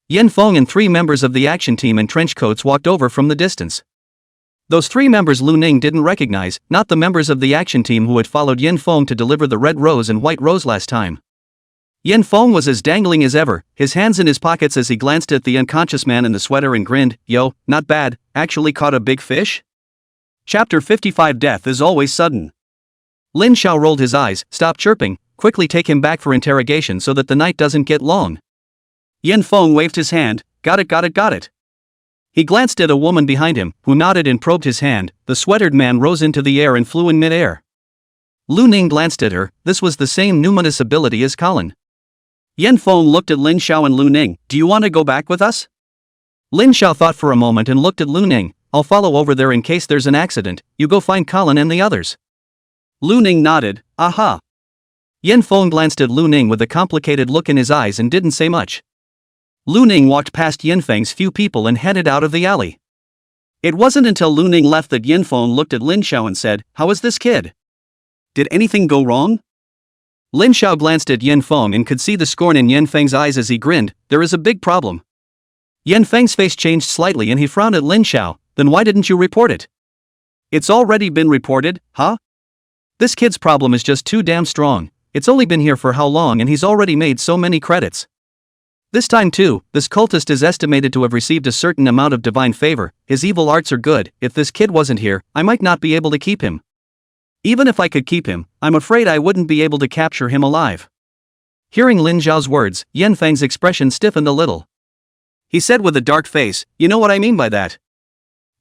Yin Feng and 3 members of the action team in trench coats walked over from the distance. Those 3 members Lu Ning didn't recognize, not the members of the action team who had followed Yin Feng to deliver the red rose and white rose last time. Yin Feng was as dangling as ever, his hands in his pockets as he glanced at the unconscious man in the sweater and grinned. Yo, not bad, actually caught a big fish? Chapter 55 Death is always sudden. Lin Xiao rolled his eyes, stopped chirping, quickly take him back for interrogation so that the night doesn't get long. Yin Feng waved his hand, got it. He glanced at a woman behind him, who nodded and probed his hand. The sweatered man rose into the air and flew in mid-air. Lu Ning glanced at her, this was the same numinous ability as Colin. Yin Feng looked at Lin Xiao and Lu Ning. Do you want to go back with us? Lin Xiao thought for a moment and looked at Lu Ning. I'll follow over there in case there's an accident, you go find Colin and the others. Lu Ning nodded, aha. Yin Feng glanced at Lu Ning with a complicated look in his eyes and didn't say much. Lu Ning walked past Yin Feng's few people and headed out of the alley. It wasn't until Lu Ning left that Yin Feng looked at Lin Xiao and said, how is this kid? Did anything go wrong? Lin Xiao glanced at Yin Feng and could see the scorn in Yin Feng's eyes as he grinned. There is a big problem. Yin Feng's face changed slightly and he frowned at Lin Xiao. Then why didn't you report it? It's already been reported, huh? This kid's problem is just too damn strong. It's only been here for how long and he's already made so many credits. This time too, this cultist is estimated to have received a certain amount of divine favor. His evil arts are good. If this kid wasn't here, I might not be able to keep him. Even if I could keep him, I'm afraid I wouldn't be able to capture him alive. Hearing Lin Xiao's words, Yin Feng's expression stiffened a little. He said with a dark face, you know what I mean by that?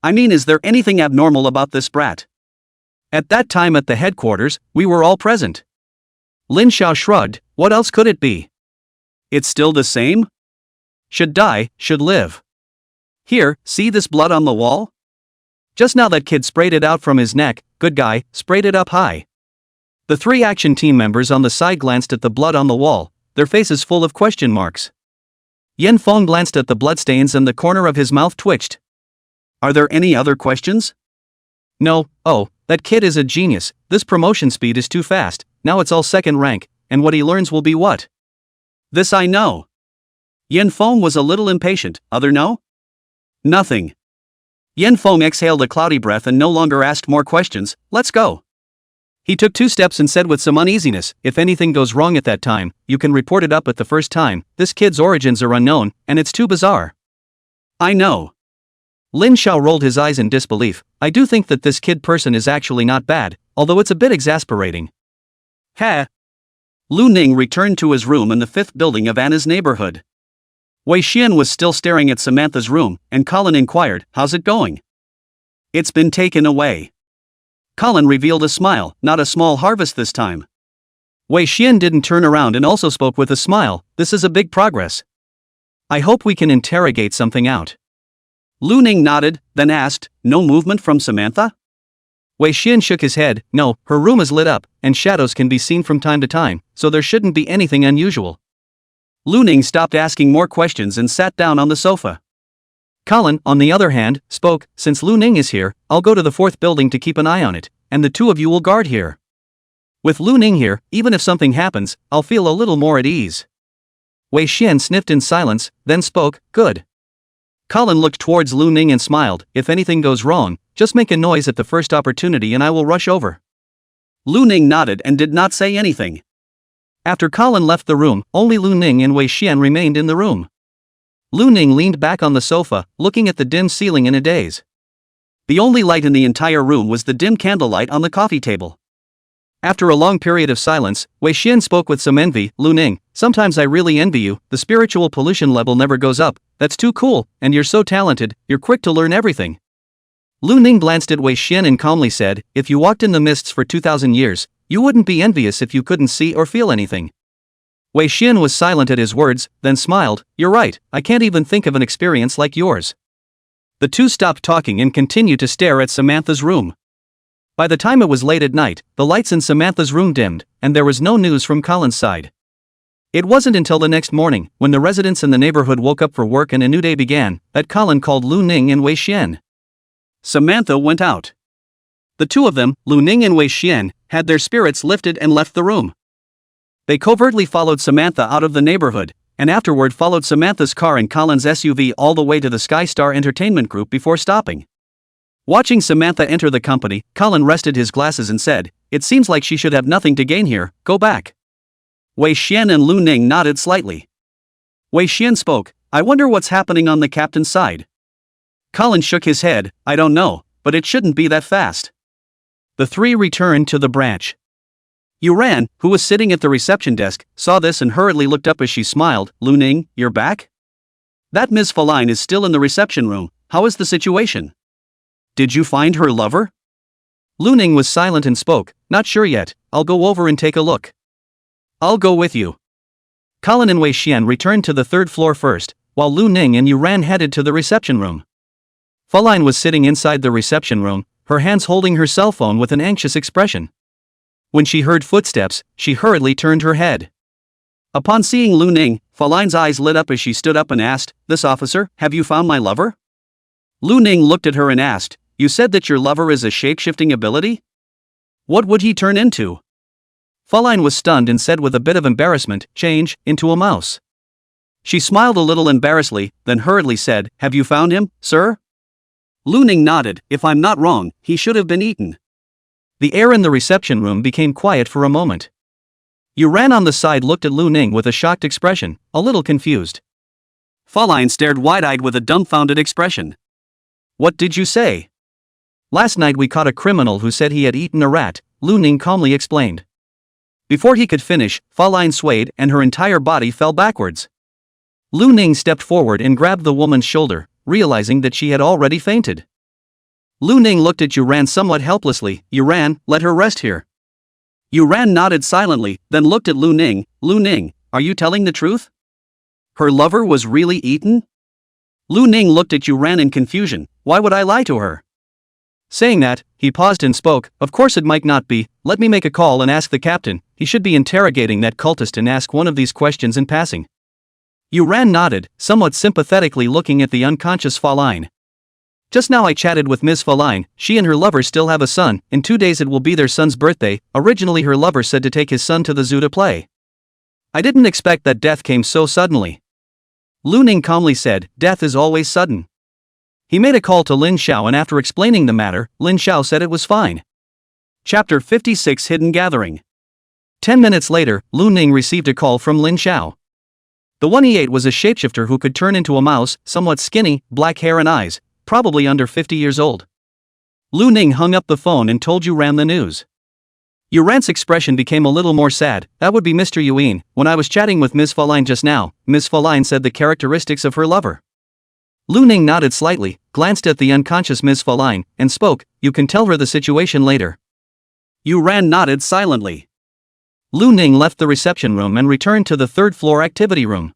I mean, is there anything abnormal about this brat? At that time at the headquarters, we were all present. Lin Xiao shrugged, what else could it be? It's still the same? Should die, should live. Here, see this blood on the wall? Just now that kid sprayed it out from his neck, good guy, sprayed it up high. The 3 action team members on the side glanced at the blood on the wall, their faces full of question marks. Yin Feng glanced at the bloodstains and the corner of his mouth twitched. Are there any other questions? No, oh, that kid is a genius, this promotion speed is too fast, now it's all second rank, and what he learns will be what? This I know. Yin Feng was a little impatient, other no? Nothing. Yin Feng exhaled a cloudy breath and no longer asked more questions, let's go. He took 2 steps and said with some uneasiness, if anything goes wrong at that time, you can report it up at the first time, this kid's origins are unknown, and it's too bizarre. I know. Lin Xiao rolled his eyes in disbelief, I do think that this kid person is actually not bad, although it's a bit exasperating. Ha! Lu Ning returned to his room in the 5th building of Anna's neighborhood. Wei Xian was still staring at Samantha's room, and Colin inquired, how's it going? It's been taken away. Colin revealed a smile, not a small harvest this time. Wei Xian didn't turn around and also spoke with a smile, this is a big progress. I hope we can interrogate something out. Lu Ning nodded, then asked, no movement from Samantha? Wei Xian shook his head, no, her room is lit up, and shadows can be seen from time to time, so there shouldn't be anything unusual. Lu Ning stopped asking more questions and sat down on the sofa. Colin, on the other hand, spoke, since Lu Ning is here, I'll go to the 4th building to keep an eye on it, and the 2 of you will guard here. With Lu Ning here, even if something happens, I'll feel a little more at ease. Wei Xian sniffed in silence, then spoke, good. Colin looked towards Lu Ning and smiled, if anything goes wrong, just make a noise at the first opportunity and I will rush over. Lu Ning nodded and did not say anything. After Colin left the room, only Lu Ning and Wei Xian remained in the room. Lu Ning leaned back on the sofa, looking at the dim ceiling in a daze. The only light in the entire room was the dim candlelight on the coffee table. After a long period of silence, Wei Xian spoke with some envy, Lu Ning, sometimes I really envy you, the spiritual pollution level never goes up, that's too cool, and you're so talented, you're quick to learn everything. Lu Ning glanced at Wei Xian and calmly said, if you walked in the mists for 2,000 years, you wouldn't be envious if you couldn't see or feel anything. Wei Xian was silent at his words, then smiled, you're right, I can't even think of an experience like yours. The two stopped talking and continued to stare at Samantha's room. By the time it was late at night, the lights in Samantha's room dimmed, and there was no news from Colin's side. It wasn't until the next morning, when the residents in the neighborhood woke up for work and a new day began, that Colin called Lu Ning and Wei Xian. Samantha went out. The two of them, Lu Ning and Wei Xian, had their spirits lifted and left the room. They covertly followed Samantha out of the neighborhood, and afterward followed Samantha's car and Colin's SUV all the way to the Skystar Entertainment Group before stopping. Watching Samantha enter the company, Colin rested his glasses and said, it seems like she should have nothing to gain here, go back. Wei Xian and Lu Ning nodded slightly. Wei Xian spoke, I wonder what's happening on the captain's side. Colin shook his head, I don't know, but it shouldn't be that fast. The three returned to the branch. Yuran, who was sitting at the reception desk, saw this and hurriedly looked up as she smiled, Lu Ning, you're back? That Ms. Feline is still in the reception room, how is the situation? Did you find her lover? Lu Ning was silent and spoke, not sure yet, I'll go over and take a look. I'll go with you. Colin and Wei Xian returned to the third floor first, while Lu Ning and Yuran headed to the reception room. Feline was sitting inside the reception room, her hands holding her cell phone with an anxious expression. When she heard footsteps, she hurriedly turned her head. Upon seeing Lu Ning, Feline's eyes lit up as she stood up and asked, this officer, have you found my lover? Lu Ning looked at her and asked, you said that your lover is a shape-shifting ability? What would he turn into? Feline was stunned and said with a bit of embarrassment, change into a mouse. She smiled a little embarrassedly, then hurriedly said, have you found him, sir? Lu Ning nodded, if I'm not wrong, he should have been eaten. The air in the reception room became quiet for a moment. Yuran on the side looked at Lu Ning with a shocked expression, a little confused. Feline stared wide-eyed with a dumbfounded expression. What did you say? Last night we caught a criminal who said he had eaten a rat, Lu Ning calmly explained. Before he could finish, Feline swayed and her entire body fell backwards. Lu Ning stepped forward and grabbed the woman's shoulder, realizing that she had already fainted. Lu Ning looked at Yuran somewhat helplessly, Yuran, let her rest here. Yuran nodded silently, then looked at Lu Ning, are you telling the truth? Her lover was really eaten? Lu Ning looked at Yuran in confusion, why would I lie to her? Saying that, he paused and spoke, of course it might not be, let me make a call and ask the captain, he should be interrogating that cultist and ask one of these questions in passing. Yuran nodded, somewhat sympathetically looking at the unconscious Feline. Just now I chatted with Ms. Feline, she and her lover still have a son, in 2 days it will be their son's birthday, originally her lover said to take his son to the zoo to play. I didn't expect that death came so suddenly. Lu Ning calmly said, death is always sudden. He made a call to Lin Xiao and after explaining the matter, Lin Xiao said it was fine. Chapter 56 Hidden Gathering. 10 minutes later, Lu Ning received a call from Lin Xiao. The one he ate was a shapeshifter who could turn into a mouse, somewhat skinny, black hair and eyes, probably under 50 years old. Lu Ning hung up the phone and told Yuran the news. Yuran's expression became a little more sad, that would be Mr. Yuan, when I was chatting with Ms. Feline just now, Ms. Feline said the characteristics of her lover. Lu Ning nodded slightly, glanced at the unconscious Ms. Feline, and spoke, you can tell her the situation later. Yuran nodded silently. Lu Ning left the reception room and returned to the third floor activity room.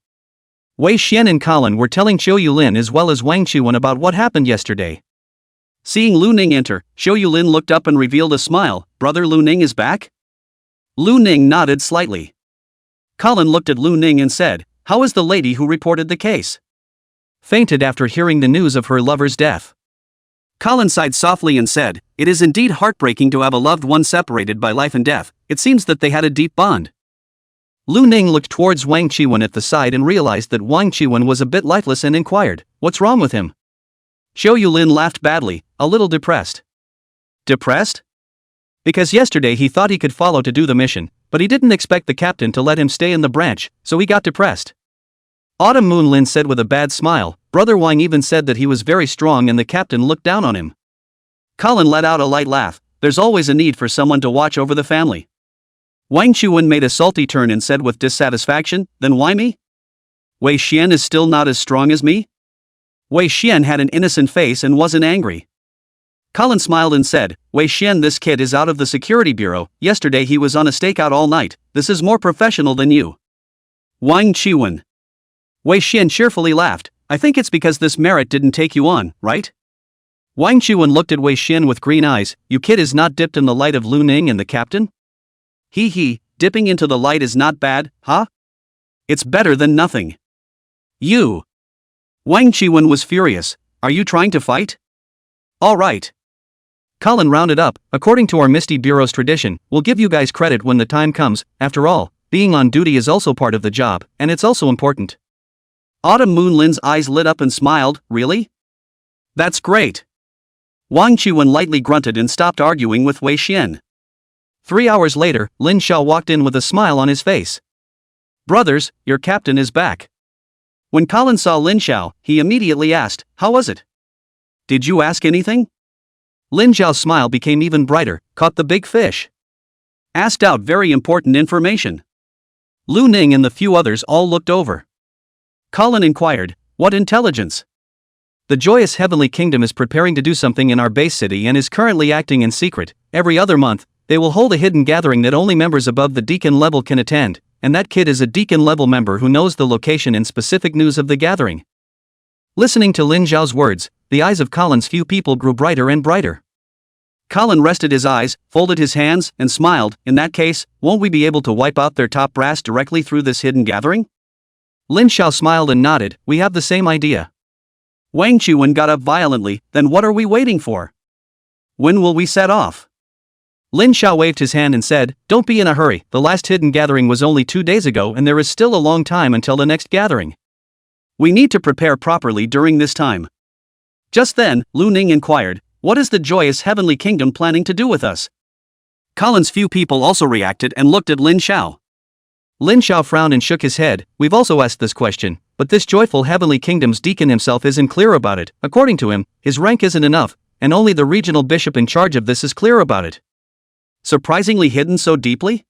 Wei Xian and Colin were telling Xiu Yulin as well as Wang Chuan about what happened yesterday. Seeing Lu Ning enter, Xiu Yulin looked up and revealed a smile, brother Lu Ning is back? Lu Ning nodded slightly. Colin looked at Lu Ning and said, how is the lady who reported the case? Fainted after hearing the news of her lover's death. Colin sighed softly and said, it is indeed heartbreaking to have a loved one separated by life and death, it seems that they had a deep bond. Lu Ning looked towards Wang Chuan at the side and realized that Wang Chuan was a bit lifeless and inquired, what's wrong with him? Xiu Yulin laughed badly, a little depressed. Depressed? Because yesterday he thought he could follow to do the mission, but he didn't expect the captain to let him stay in the branch, so he got depressed. Autumn Moon Lin said with a bad smile, brother Wang even said that he was very strong and the captain looked down on him. Colin let out a light laugh, there's always a need for someone to watch over the family. Wang Chuan made a salty turn and said with dissatisfaction, then why me? Wei Xian is still not as strong as me? Wei Xian had an innocent face and wasn't angry. Colin smiled and said, Wei Xian, this kid is out of the security bureau. Yesterday he was on a stakeout all night. This is more professional than you. Wang Qiwen. Wei Xian cheerfully laughed. I think it's because this merit didn't take you on, right? Wang Qiwen looked at Wei Xian with green eyes. You kid is not dipped in the light of Lu Ning and the captain? He, dipping into the light is not bad, huh? It's better than nothing. You. Wang Qiwen was furious. Are you trying to fight? All right. Colin rounded up. According to our Misty Bureau's tradition, we'll give you guys credit when the time comes. After all, being on duty is also part of the job, and it's also important. Autumn Moon Lin's eyes lit up and smiled. Really? That's great. Wang Qiwen lightly grunted and stopped arguing with Wei Xian. 3 hours later, Lin Xiao walked in with a smile on his face. Brothers, your captain is back. When Colin saw Lin Xiao, he immediately asked, How was it? Did you ask anything? Lin Xiao's smile became even brighter. Caught the big fish. Asked out very important information. Lu Ning and the few others all looked over. Colin inquired, What intelligence? The joyous heavenly kingdom is preparing to do something in our base city and is currently acting in secret. Every other month, they will hold a hidden gathering that only members above the deacon level can attend, and that kid is a deacon level member who knows the location and specific news of the gathering. Listening to Lin Xiao's words, the eyes of Colin's few people grew brighter and brighter. Colin rested his eyes, folded his hands, and smiled. In that case, won't we be able to wipe out their top brass directly through this hidden gathering? Lin Xiao smiled and nodded. We have the same idea. Wang Qiwen got up violently. Then what are we waiting for? When will we set off? Lin Xiao waved his hand and said, Don't be in a hurry. The last hidden gathering was only 2 days ago and there is still a long time until the next gathering. We need to prepare properly during this time. Just then, Lu Ning inquired, What is the joyous heavenly kingdom planning to do with us? Colin's few people also reacted and looked at Lin Xiao. Lin Xiao frowned and shook his head. We've also asked this question, but this joyful heavenly kingdom's deacon himself isn't clear about it. According to him, his rank isn't enough, and only the regional bishop in charge of this is clear about it. Surprisingly hidden so deeply?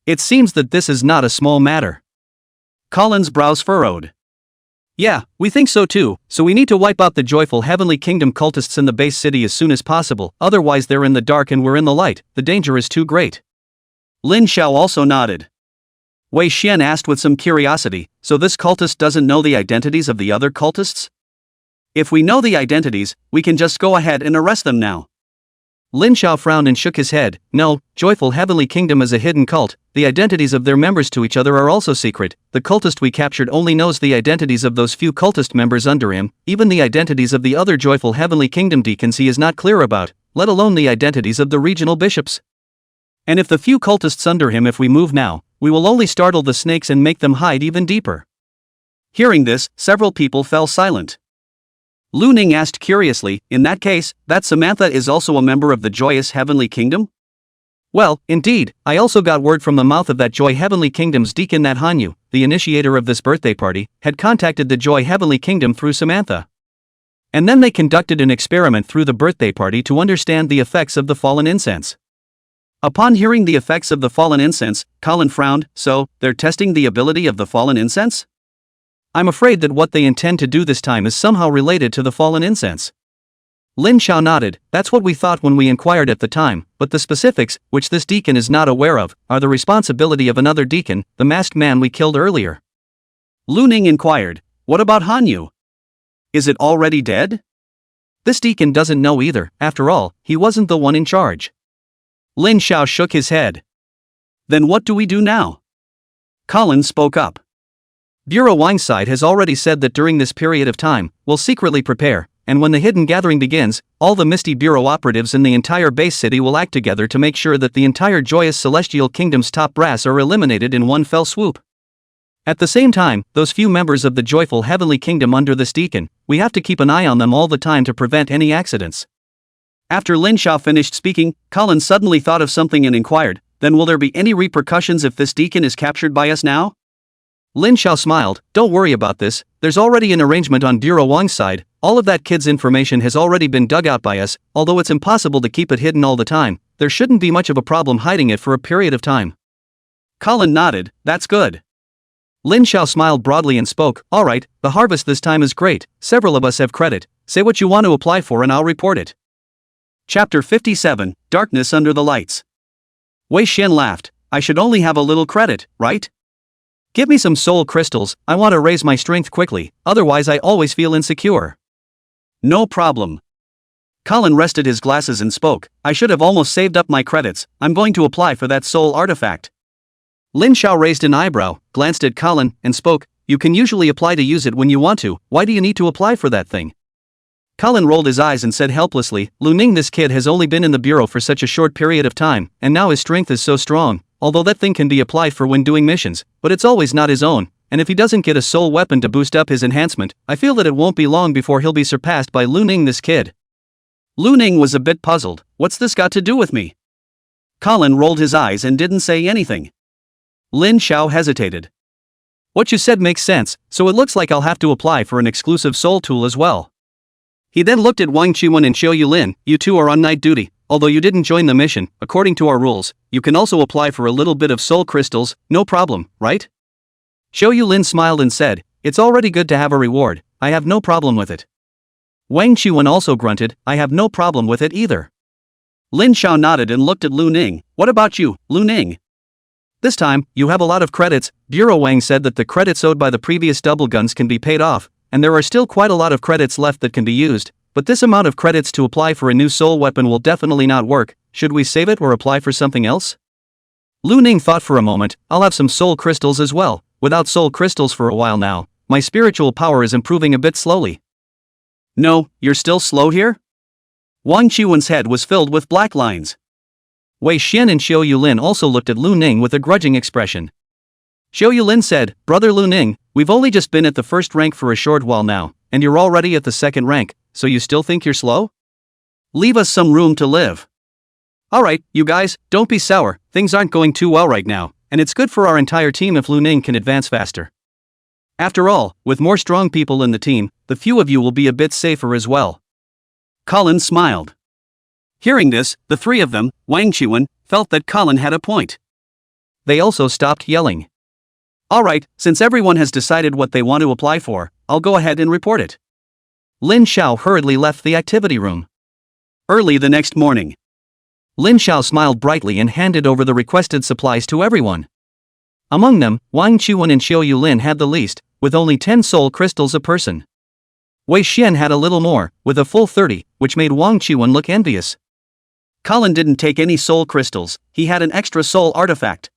It seems that this is not a small matter. Colin's brows furrowed. Yeah, we think so too, so we need to wipe out the joyful heavenly kingdom cultists in the base city as soon as possible, otherwise they're in the dark and we're in the light. The danger is too great. Lin Xiao also nodded. Wei Xian asked with some curiosity, so this cultist doesn't know the identities of the other cultists? If we know the identities, we can just go ahead and arrest them now. Lin Xiao frowned and shook his head. No, joyful heavenly kingdom is a hidden cult. The identities of their members to each other are also secret. The cultist we captured only knows the identities of those few cultist members under him. Even the identities of the other joyful heavenly kingdom deacons he is not clear about, let alone the identities of the regional bishops. And if the few cultists under him, if we move now, we will only startle the snakes and make them hide even deeper. Hearing this, several people fell silent. Lu Ning asked curiously, in that case, that Samantha is also a member of the joyous heavenly kingdom? Well, indeed, I also got word from the mouth of that Joy Heavenly Kingdom's deacon that Hanyu, the initiator of this birthday party, had contacted the Joy Heavenly Kingdom through Samantha. And then they conducted an experiment through the birthday party to understand the effects of the fallen incense. Upon hearing the effects of the fallen incense, Colin frowned. So, they're testing the ability of the fallen incense? I'm afraid that what they intend to do this time is somehow related to the fallen incense. Lin Xiao nodded. That's what we thought when we inquired at the time, but the specifics, which this deacon is not aware of, are the responsibility of another deacon, the masked man we killed earlier. Lu Ning inquired, what about Hanyu? Is it already dead? This deacon doesn't know either. After all, he wasn't the one in charge. Lin Xiao shook his head. Then what do we do now? Colin spoke up. Bureau Wineside has already said that during this period of time, we'll secretly prepare, and when the hidden gathering begins, all the Misty Bureau operatives in the entire base city will act together to make sure that the entire joyous celestial kingdom's top brass are eliminated in one fell swoop. At the same time, those few members of the joyful heavenly kingdom under this deacon, we have to keep an eye on them all the time to prevent any accidents. After Lin Xiao finished speaking, Colin suddenly thought of something and inquired, then will there be any repercussions if this deacon is captured by us now? Lin Xiao smiled. Don't worry about this, there's already an arrangement on Bureau Wang's side. All of that kid's information has already been dug out by us, although it's impossible to keep it hidden all the time. There shouldn't be much of a problem hiding it for a period of time. Colin nodded. That's good. Lin Xiao smiled broadly and spoke, alright, the harvest this time is great, several of us have credit, say what you want to apply for and I'll report it. Chapter 57, Darkness Under the Lights. Wei Xian laughed. I should only have a little credit, right? Give me some soul crystals, I want to raise my strength quickly, otherwise I always feel insecure. No problem. Colin rested his glasses and spoke, I should have almost saved up my credits, I'm going to apply for that soul artifact. Lin Xiao raised an eyebrow, glanced at Colin, and spoke, you can usually apply to use it when you want to, why do you need to apply for that thing? Colin rolled his eyes and said helplessly, Lu Ning, this kid has only been in the bureau for such a short period of time, and now his strength is so strong, although that thing can be applied for when doing missions, but it's always not his own, and if he doesn't get a soul weapon to boost up his enhancement, I feel that it won't be long before he'll be surpassed by Lu Ning, this kid. Lu Ning was a bit puzzled, what's this got to do with me? Colin rolled his eyes and didn't say anything. Lin Xiao hesitated. What you said makes sense, so it looks like I'll have to apply for an exclusive soul tool as well. He then looked at Wang Qiwen and Xiao Yulin, you two are on night duty, although you didn't join the mission, according to our rules, you can also apply for a little bit of soul crystals, no problem, right? Xiao Yulin smiled and said, it's already good to have a reward, I have no problem with it. Wang Qiwen also grunted, I have no problem with it either. Lin Xiao nodded and looked at Lu Ning, what about you, Lu Ning? This time, you have a lot of credits, Bureau Wang said that the credits owed by the previous double guns can be paid off, and there are still quite a lot of credits left that can be used, but this amount of credits to apply for a new soul weapon will definitely not work, should we save it or apply for something else? Lu Ning thought for a moment, I'll have some soul crystals as well, without soul crystals for a while now, my spiritual power is improving a bit slowly. No, you're still slow here? Wang Qiwen's head was filled with black lines. Wei Xian and Xiao Yulin also looked at Lu Ning with a grudging expression. Xiao Yulin said, Brother Lu Ning, we've only just been at the first rank for a short while now, and you're already at the second rank, so you still think you're slow? Leave us some room to live. Alright, you guys, don't be sour, things aren't going too well right now, and it's good for our entire team if Lu Ning can advance faster. After all, with more strong people in the team, the few of you will be a bit safer as well. Colin smiled. Hearing this, the three of them, Wang Qiwen, felt that Colin had a point. They also stopped yelling. Alright, since everyone has decided what they want to apply for, I'll go ahead and report it. Lin Xiao hurriedly left the activity room. Early the next morning. Lin Xiao smiled brightly and handed over the requested supplies to everyone. Among them, Wang Qiwen and Xiao Yulin had the least, with only 10 soul crystals a person. Wei Xian had a little more, with a full 30, which made Wang Qiwen look envious. Colin didn't take any soul crystals, he had an extra soul artifact.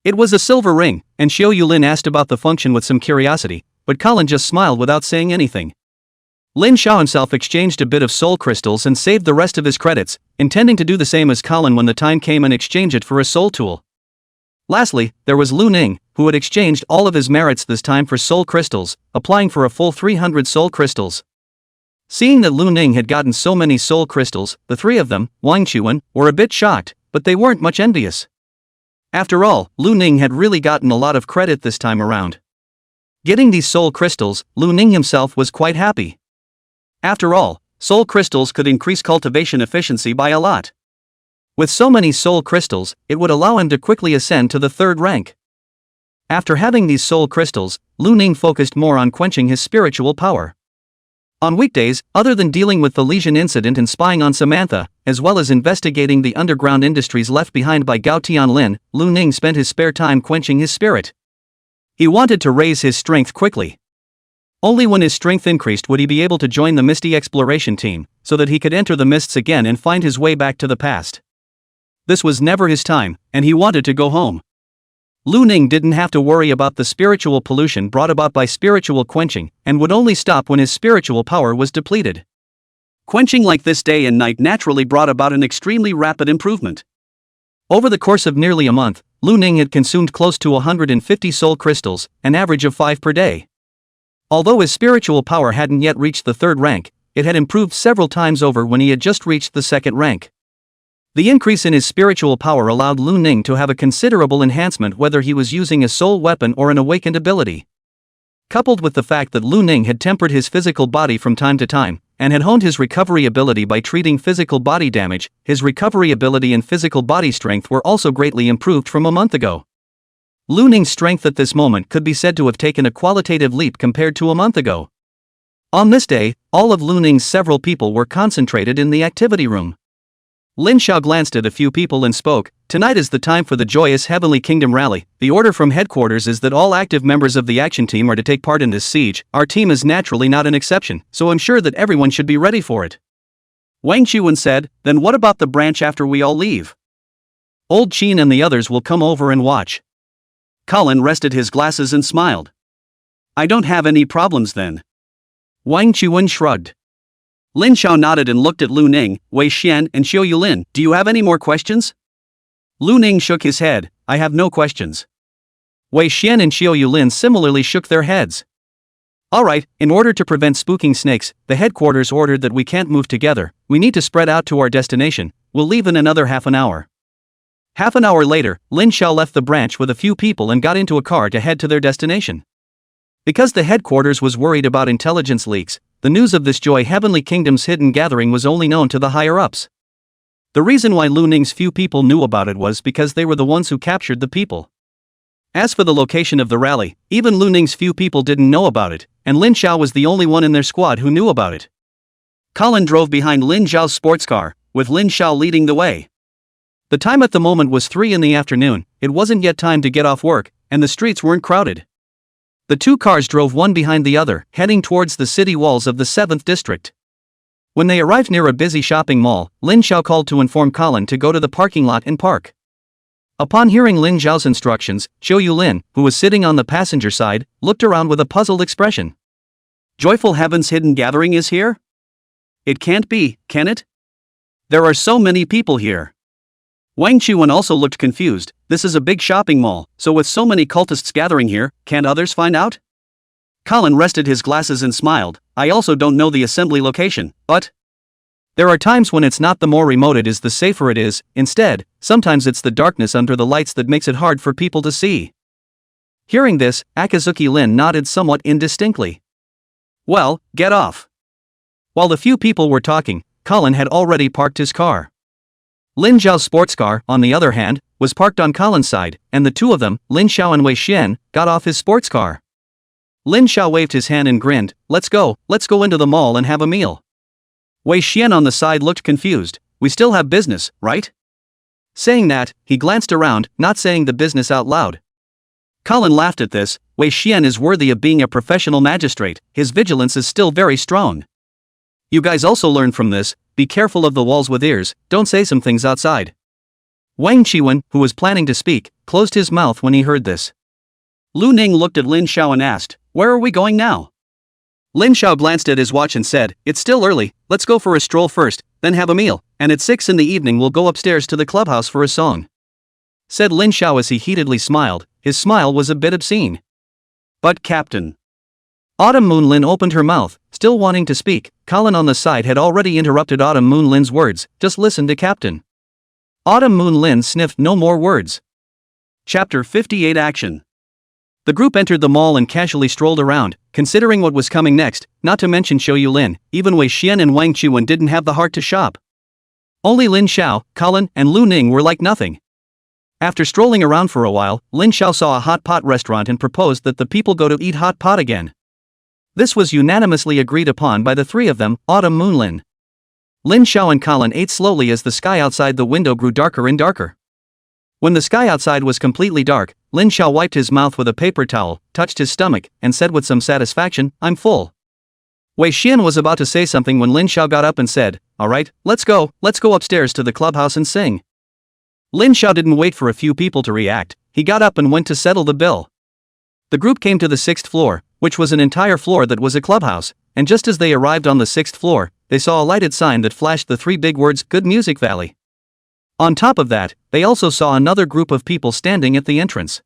It was a silver ring, and Xiao Yulin asked about the function with some curiosity, but Colin just smiled without saying anything. Lin Xiao himself exchanged a bit of soul crystals and saved the rest of his credits, intending to do the same as Colin when the time came and exchange it for a soul tool. Lastly, there was Lu Ning, who had exchanged all of his merits this time for soul crystals, applying for a full 300 soul crystals. Seeing that Lu Ning had gotten so many soul crystals, the three of them, Wang Qiwen, were a bit shocked, but they weren't much envious. After all, Lu Ning had really gotten a lot of credit this time around. Getting these soul crystals, Lu Ning himself was quite happy. After all, soul crystals could increase cultivation efficiency by a lot. With so many soul crystals, it would allow him to quickly ascend to the third rank. After having these soul crystals, Lu Ning focused more on quenching his spiritual power. On weekdays, other than dealing with the lesion incident and spying on Samantha, as well as investigating the underground industries left behind by Gao Tian Lin, Lu Ning spent his spare time quenching his spirit. He wanted to raise his strength quickly. Only when his strength increased would he be able to join the Misty Exploration team, so that he could enter the mists again and find his way back to the past. This was never his time, and he wanted to go home. Lu Ning didn't have to worry about the spiritual pollution brought about by spiritual quenching, and would only stop when his spiritual power was depleted. Quenching like this day and night naturally brought about an extremely rapid improvement. Over the course of nearly a month, Lu Ning had consumed close to 150 soul crystals, an average of 5 per day. Although his spiritual power hadn't yet reached the third rank, it had improved several times over when he had just reached the second rank. The increase in his spiritual power allowed Lu Ning to have a considerable enhancement whether he was using a soul weapon or an awakened ability. Coupled with the fact that Lu Ning had tempered his physical body from time to time, and had honed his recovery ability by treating physical body damage, his recovery ability and physical body strength were also greatly improved from a month ago. Lu Ning's strength at this moment could be said to have taken a qualitative leap compared to a month ago. On this day, all of Lu Ning's several people were concentrated in the activity room. Lin Xiao glanced at a few people and spoke, "Tonight is the time for the joyous Heavenly Kingdom rally. The order from headquarters is that all active members of the action team are to take part in this siege. Our team is naturally not an exception, so I'm sure that everyone should be ready for it." Wang Chuan said, "Then what about the branch after we all leave? Old Qin and the others will come over and watch." Colin rested his glasses and smiled. "I don't have any problems then." Wang Chuan shrugged. Lin Xiao nodded and looked at Lu Ning, Wei Xian and Xiao Yulin. "Do you have any more questions?" Lu Ning shook his head. "I have no questions." Wei Xian and Xiao Yulin similarly shook their heads. "Alright, in order to prevent spooking snakes, the headquarters ordered that we can't move together, we need to spread out to our destination, we'll leave in another half an hour." Half an hour later, Lin Xiao left the branch with a few people and got into a car to head to their destination. Because the headquarters was worried about intelligence leaks, the news of this Joy Heavenly Kingdom's hidden gathering was only known to the higher-ups. The reason why Lu Ning's few people knew about it was because they were the ones who captured the people. As for the location of the rally, even Lu Ning's few people didn't know about it, and Lin Xiao was the only one in their squad who knew about it. Colin drove behind Lin Xiao's sports car, with Lin Xiao leading the way. The time at the moment was 3 in the afternoon, it wasn't yet time to get off work, and the streets weren't crowded. The two cars drove one behind the other, heading towards the city walls of the 7th district. When they arrived near a busy shopping mall, Lin Xiao called to inform Colin to go to the parking lot and park. Upon hearing Lin Xiao's instructions, Xiao Yulin, who was sitting on the passenger side, looked around with a puzzled expression. "Joyful Heaven's hidden gathering is here? It can't be, can it? There are so many people here." Wang Chuan also looked confused. "This is a big shopping mall, so with so many cultists gathering here, can't others find out?" Colin rested his glasses and smiled. "I also don't know the assembly location, but there are times when it's not the more remote it is the safer it is, instead, sometimes it's the darkness under the lights that makes it hard for people to see." Hearing this, Akazuki Lin nodded somewhat indistinctly. "Well, get off." While the few people were talking, Colin had already parked his car. Lin Xiao's sports car, on the other hand, was parked on Colin's side, and the two of them, Lin Xiao and Wei Xian, got off his sports car. Lin Xiao waved his hand and grinned, let's go into the mall and have a meal." Wei Xian on the side looked confused. "We still have business, right?" Saying that, he glanced around, not saying the business out loud. Colin laughed at this. Wei Xian is worthy of being a professional magistrate, his vigilance is still very strong. "You guys also learn from this, be careful of the walls with ears, don't say some things outside." Wang Chuan, who was planning to speak, closed his mouth when he heard this. Lu Ning looked at Lin Xiao and asked, "Where are we going now?" Lin Xiao glanced at his watch and said, "It's still early, let's go for a stroll first, then have a meal, and at 6 in the evening we'll go upstairs to the clubhouse for a song," said Lin Xiao as he heatedly smiled. His smile was a bit obscene. "But Captain..." Autumn Moon Lin opened her mouth, still wanting to speak. Colin on the side had already interrupted Autumn Moon Lin's words. "Just listen to Captain." Autumn Moon Lin sniffed no more words. Chapter 58 Action. The group entered the mall and casually strolled around, considering what was coming next, not to mention Xiao Yulin, even Wei Xian and Wang Chuan didn't have the heart to shop. Only Lin Xiao, Colin, and Lu Ning were like nothing. After strolling around for a while, Lin Xiao saw a hot pot restaurant and proposed that the people go to eat hot pot again. This was unanimously agreed upon by the three of them, Autumn Moon Lin. Lin Xiao and Colin ate slowly as the sky outside the window grew darker and darker. When the sky outside was completely dark, Lin Xiao wiped his mouth with a paper towel, touched his stomach, and said with some satisfaction, "I'm full." Wei Xian was about to say something when Lin Xiao got up and said, "Alright, let's go upstairs to the clubhouse and sing." Lin Xiao didn't wait for a few people to react, he got up and went to settle the bill. The group came to the 6th floor, which was an entire floor that was a clubhouse, and just as they arrived on the 6th floor, they saw a lighted sign that flashed the 3 big words, "Good Music Valley." On top of that, they also saw another group of people standing at the entrance.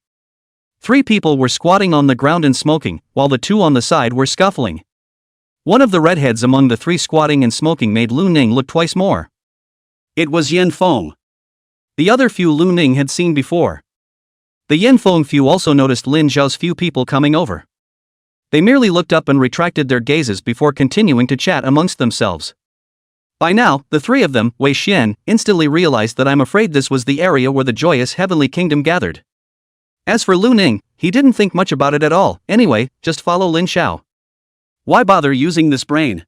3 people were squatting on the ground and smoking, while the 2 on the side were scuffling. One of the redheads among the 3 squatting and smoking made Lu Ning look twice more. It was Yin Feng. The other few Lu Ning had seen before. The Yin Feng few also noticed Lin Xiao's few people coming over. They merely looked up and retracted their gazes before continuing to chat amongst themselves. By now, the 3 of them, Wei Xian, instantly realized that I'm afraid this was the area where the joyous Heavenly Kingdom gathered. As for Lu Ning, he didn't think much about it at all. Anyway, just follow Lin Xiao. Why bother using this brain?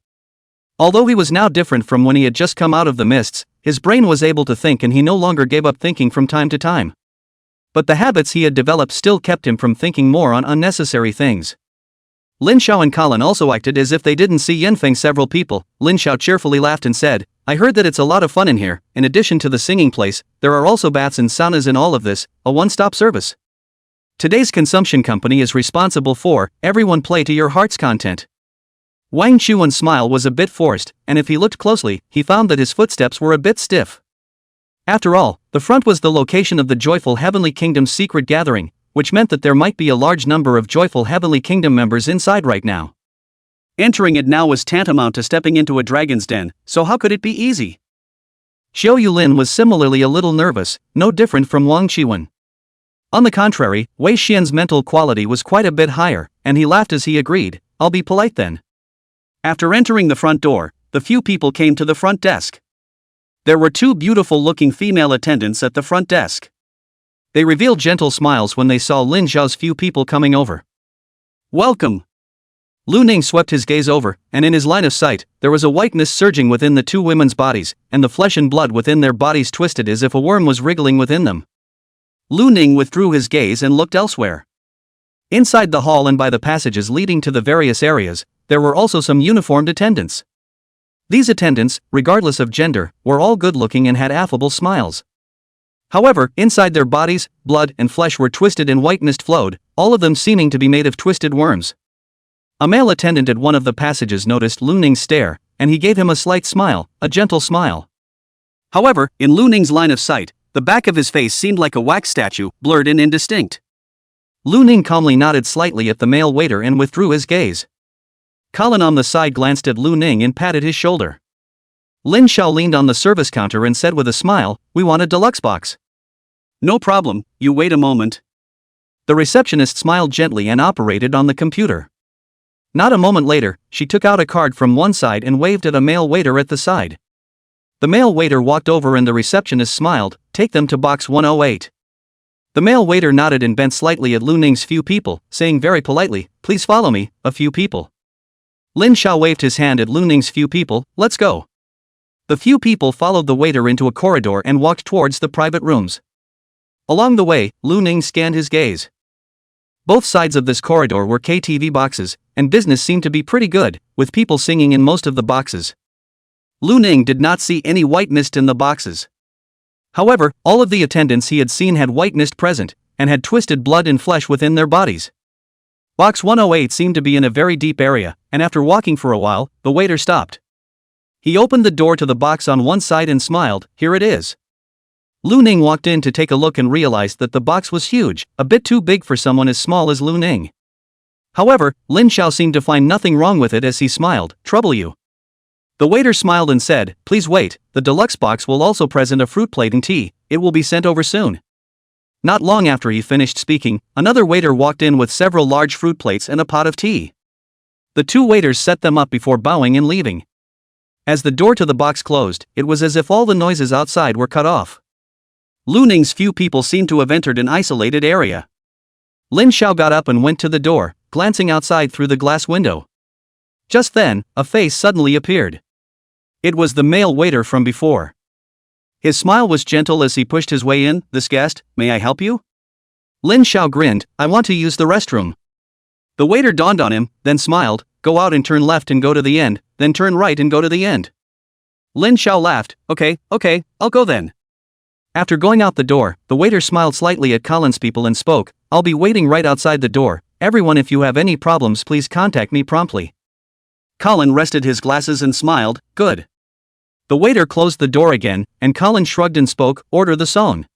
Although he was now different from when he had just come out of the mists, his brain was able to think and he no longer gave up thinking from time to time. But the habits he had developed still kept him from thinking more on unnecessary things. Lin Xiao and Colin also acted as if they didn't see Yanfeng. Several people. Lin Xiao cheerfully laughed and said, I heard that it's a lot of fun in here. In addition to the singing place, there are also baths and saunas in all of this, a one-stop service. Today's consumption company is responsible for everyone play to your heart's content. Wang Chuan's smile was a bit forced, and if he looked closely, he found that his footsteps were a bit stiff. After all, the front was the location of the Joyful Heavenly Kingdom's secret gathering, which meant that there might be a large number of Joyful Heavenly Kingdom members inside right now. Entering it now was tantamount to stepping into a dragon's den, so how could it be easy? Xiao Yulin was similarly a little nervous, no different from Wang Qiwen. On the contrary, Wei Xian's mental quality was quite a bit higher, and he laughed as he agreed, I'll be polite then. After entering the front door, the few people came to the front desk. There were two beautiful-looking female attendants at the front desk. They revealed gentle smiles when they saw Lin Xiao's few people coming over. Welcome. Lu Ning swept his gaze over, and in his line of sight, there was a whiteness surging within the two women's bodies, and the flesh and blood within their bodies twisted as if a worm was wriggling within them. Lu Ning withdrew his gaze and looked elsewhere. Inside the hall and by the passages leading to the various areas, there were also some uniformed attendants. These attendants, regardless of gender, were all good-looking and had affable smiles. However, inside their bodies, blood and flesh were twisted and whiteness flowed, all of them seeming to be made of twisted worms. A male attendant at one of the passages noticed Lu Ning's stare, and he gave him a slight smile, a gentle smile. However, in Lu Ning's line of sight, the back of his face seemed like a wax statue, blurred and indistinct. Lu Ning calmly nodded slightly at the male waiter and withdrew his gaze. Colin on the side glanced at Lu Ning and patted his shoulder. Lin Xiao leaned on the service counter and said with a smile, we want a deluxe box. No problem, you wait a moment. The receptionist smiled gently and operated on the computer. Not a moment later, she took out a card from one side and waved at a male waiter at the side. The male waiter walked over and the receptionist smiled, take them to box 108. The male waiter nodded and bent slightly at Lu Ning's few people, saying very politely, please follow me, a few people. Lin Xiao waved his hand at Lu Ning's few people, let's go. The few people followed the waiter into a corridor and walked towards the private rooms. Along the way, Lu Ning scanned his gaze. Both sides of this corridor were KTV boxes, and business seemed to be pretty good, with people singing in most of the boxes. Lu Ning did not see any white mist in the boxes. However, all of the attendants he had seen had white mist present, and had twisted blood and flesh within their bodies. Box 108 seemed to be in a very deep area, and after walking for a while, the waiter stopped. He opened the door to the box on one side and smiled, here it is. Lu Ning walked in to take a look and realized that the box was huge, a bit too big for someone as small as Lu Ning. However, Lin Xiao seemed to find nothing wrong with it as he smiled, trouble you. The waiter smiled and said, please wait, the deluxe box will also present a fruit plate and tea, it will be sent over soon. Not long after he finished speaking, another waiter walked in with several large fruit plates and a pot of tea. The two waiters set them up before bowing and leaving. As the door to the box closed, it was as if all the noises outside were cut off. Lu Ning's few people seemed to have entered an isolated area. Lin Xiao got up and went to the door, glancing outside through the glass window. Just then, a face suddenly appeared. It was the male waiter from before. His smile was gentle as he pushed his way in, this guest, may I help you? Lin Xiao grinned, I want to use the restroom. The waiter dawned on him, then smiled, go out and turn left and go to the end, then turn right and go to the end. Lin Xiao laughed, okay, I'll go then. After going out the door, the waiter smiled slightly at Colin's people and spoke, I'll be waiting right outside the door, everyone if you have any problems please contact me promptly. Colin rested his glasses and smiled, good. The waiter closed the door again, and Colin shrugged and spoke, order the song.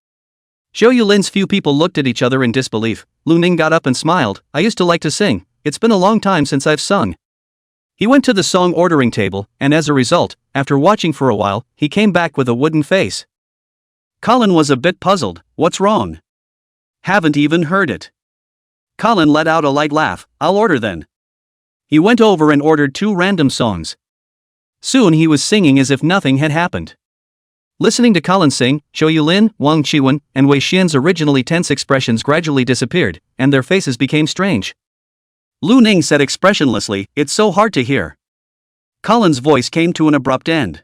Xiao Yulin's few people looked at each other in disbelief. Lu Ning got up and smiled, I used to like to sing, it's been a long time since I've sung. He went to the song ordering table, and as a result, after watching for a while, he came back with a wooden face. Colin was a bit puzzled, what's wrong? Haven't even heard it. Colin let out a light laugh, I'll order then. He went over and ordered 2 random songs. Soon he was singing as if nothing had happened. Listening to Colin sing, Xiao Yulin, Wang Qiwen, and Wei Xian's originally tense expressions gradually disappeared, and their faces became strange. Lu Ning said expressionlessly, it's so hard to hear. Colin's voice came to an abrupt end.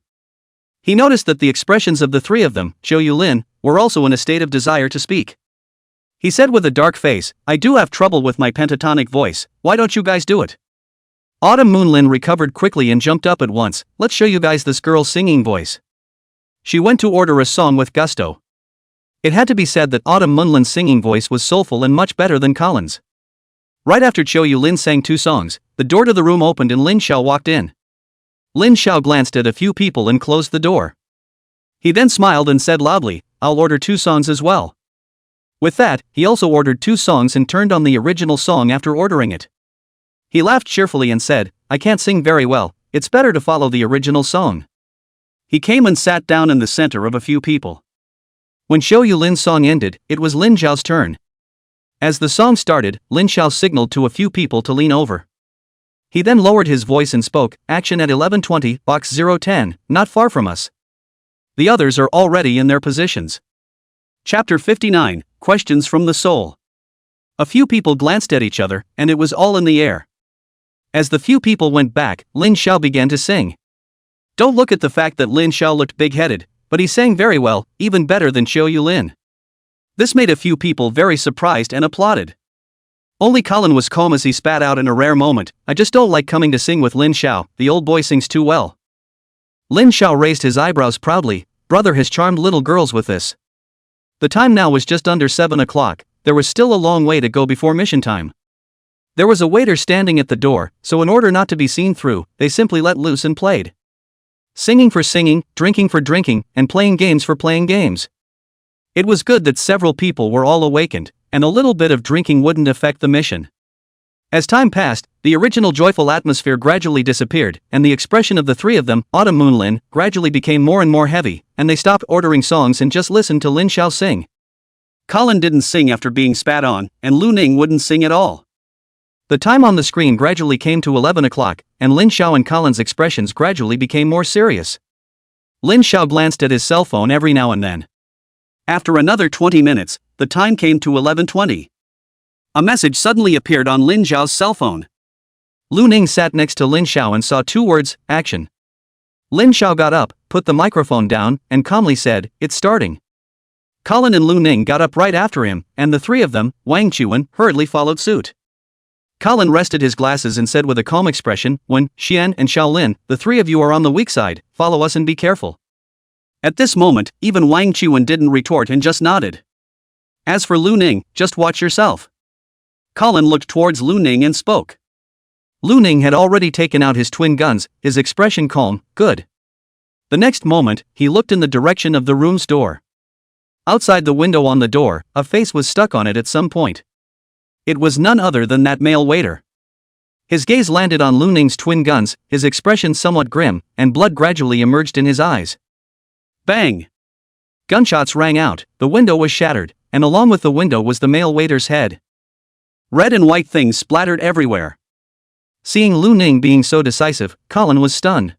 He noticed that the expressions of the three of them, Xiao Lin, were also in a state of desire to speak. He said with a dark face, "I do have trouble with my pentatonic voice, why don't you guys do it?" Autumn Moonlin recovered quickly and jumped up at once. "Let's show you guys this girl's singing voice." She went to order a song with gusto. It had to be said that Autumn Moonlin's singing voice was soulful and much better than Colin's. Right after Xiao Lin sang 2 songs, the door to the room opened and Lin Xiao walked in. Lin Xiao glanced at a few people and closed the door. He then smiled and said loudly, "I'll order 2 songs as well." With that, he also ordered 2 songs and turned on the original song after ordering it. He laughed cheerfully and said, "I can't sing very well, it's better to follow the original song." He came and sat down in the center of a few people. When Xiao Lin's song ended, it was Lin Xiao's turn. As the song started, Lin Xiao signaled to a few people to lean over. He then lowered his voice and spoke, "Action at 11:20, box 010, not far from us." The others are already in their positions. Chapter 59, Questions from the Soul. A few people glanced at each other, and it was all in the air. As the few people went back, Lin Xiao began to sing. Don't look at the fact that Lin Xiao looked big-headed, but he sang very well, even better than Xiao Lin. This made a few people very surprised and applauded. Only Colin was calm as he spat out in a rare moment, "I just don't like coming to sing with Lin Xiao, the old boy sings too well." Lin Xiao raised his eyebrows proudly. Brother has charmed little girls with this. The time now was just under 7 o'clock, there was still a long way to go before mission time. There was a waiter standing at the door, so in order not to be seen through, they simply let loose and played. Singing for singing, drinking for drinking, and playing games for playing games. It was good that several people were all awakened, and a little bit of drinking wouldn't affect the mission. As time passed, the original joyful atmosphere gradually disappeared, and the expression of the three of them, Autumn Moonlin, gradually became more and more heavy, and they stopped ordering songs and just listened to Lin Xiao sing. Colin didn't sing after being spat on, and Lu Ning wouldn't sing at all. The time on the screen gradually came to 11 o'clock, and Lin Xiao and Colin's expressions gradually became more serious. Lin Xiao glanced at his cell phone every now and then. After another 20 minutes, the time came to 11:20. A message suddenly appeared on Lin Xiao's cell phone. Lu Ning sat next to Lin Xiao and saw 2 words, "Action." Lin Xiao got up, put the microphone down, and calmly said, "It's starting." Colin and Lu Ning got up right after him, and the 3 of them, Wang Chuan, hurriedly followed suit. Colin rested his glasses and said with a calm expression, "When, Xian and Xiaolin, the 3 of you are on the weak side, follow us and be careful." At this moment, even Wang Chuan didn't retort and just nodded. As for Lu Ning, just watch yourself. Colin looked towards Lu Ning and spoke. Lu Ning had already taken out his twin guns, his expression calm, good. The next moment, he looked in the direction of the room's door. Outside the window on the door, a face was stuck on it at some point. It was none other than that male waiter. His gaze landed on Lu Ning's twin guns, his expression somewhat grim, and blood gradually emerged in his eyes. Bang! Gunshots rang out, the window was shattered, and along with the window was the male waiter's head. Red and white things splattered everywhere. Seeing Lu Ning being so decisive, Colin was stunned.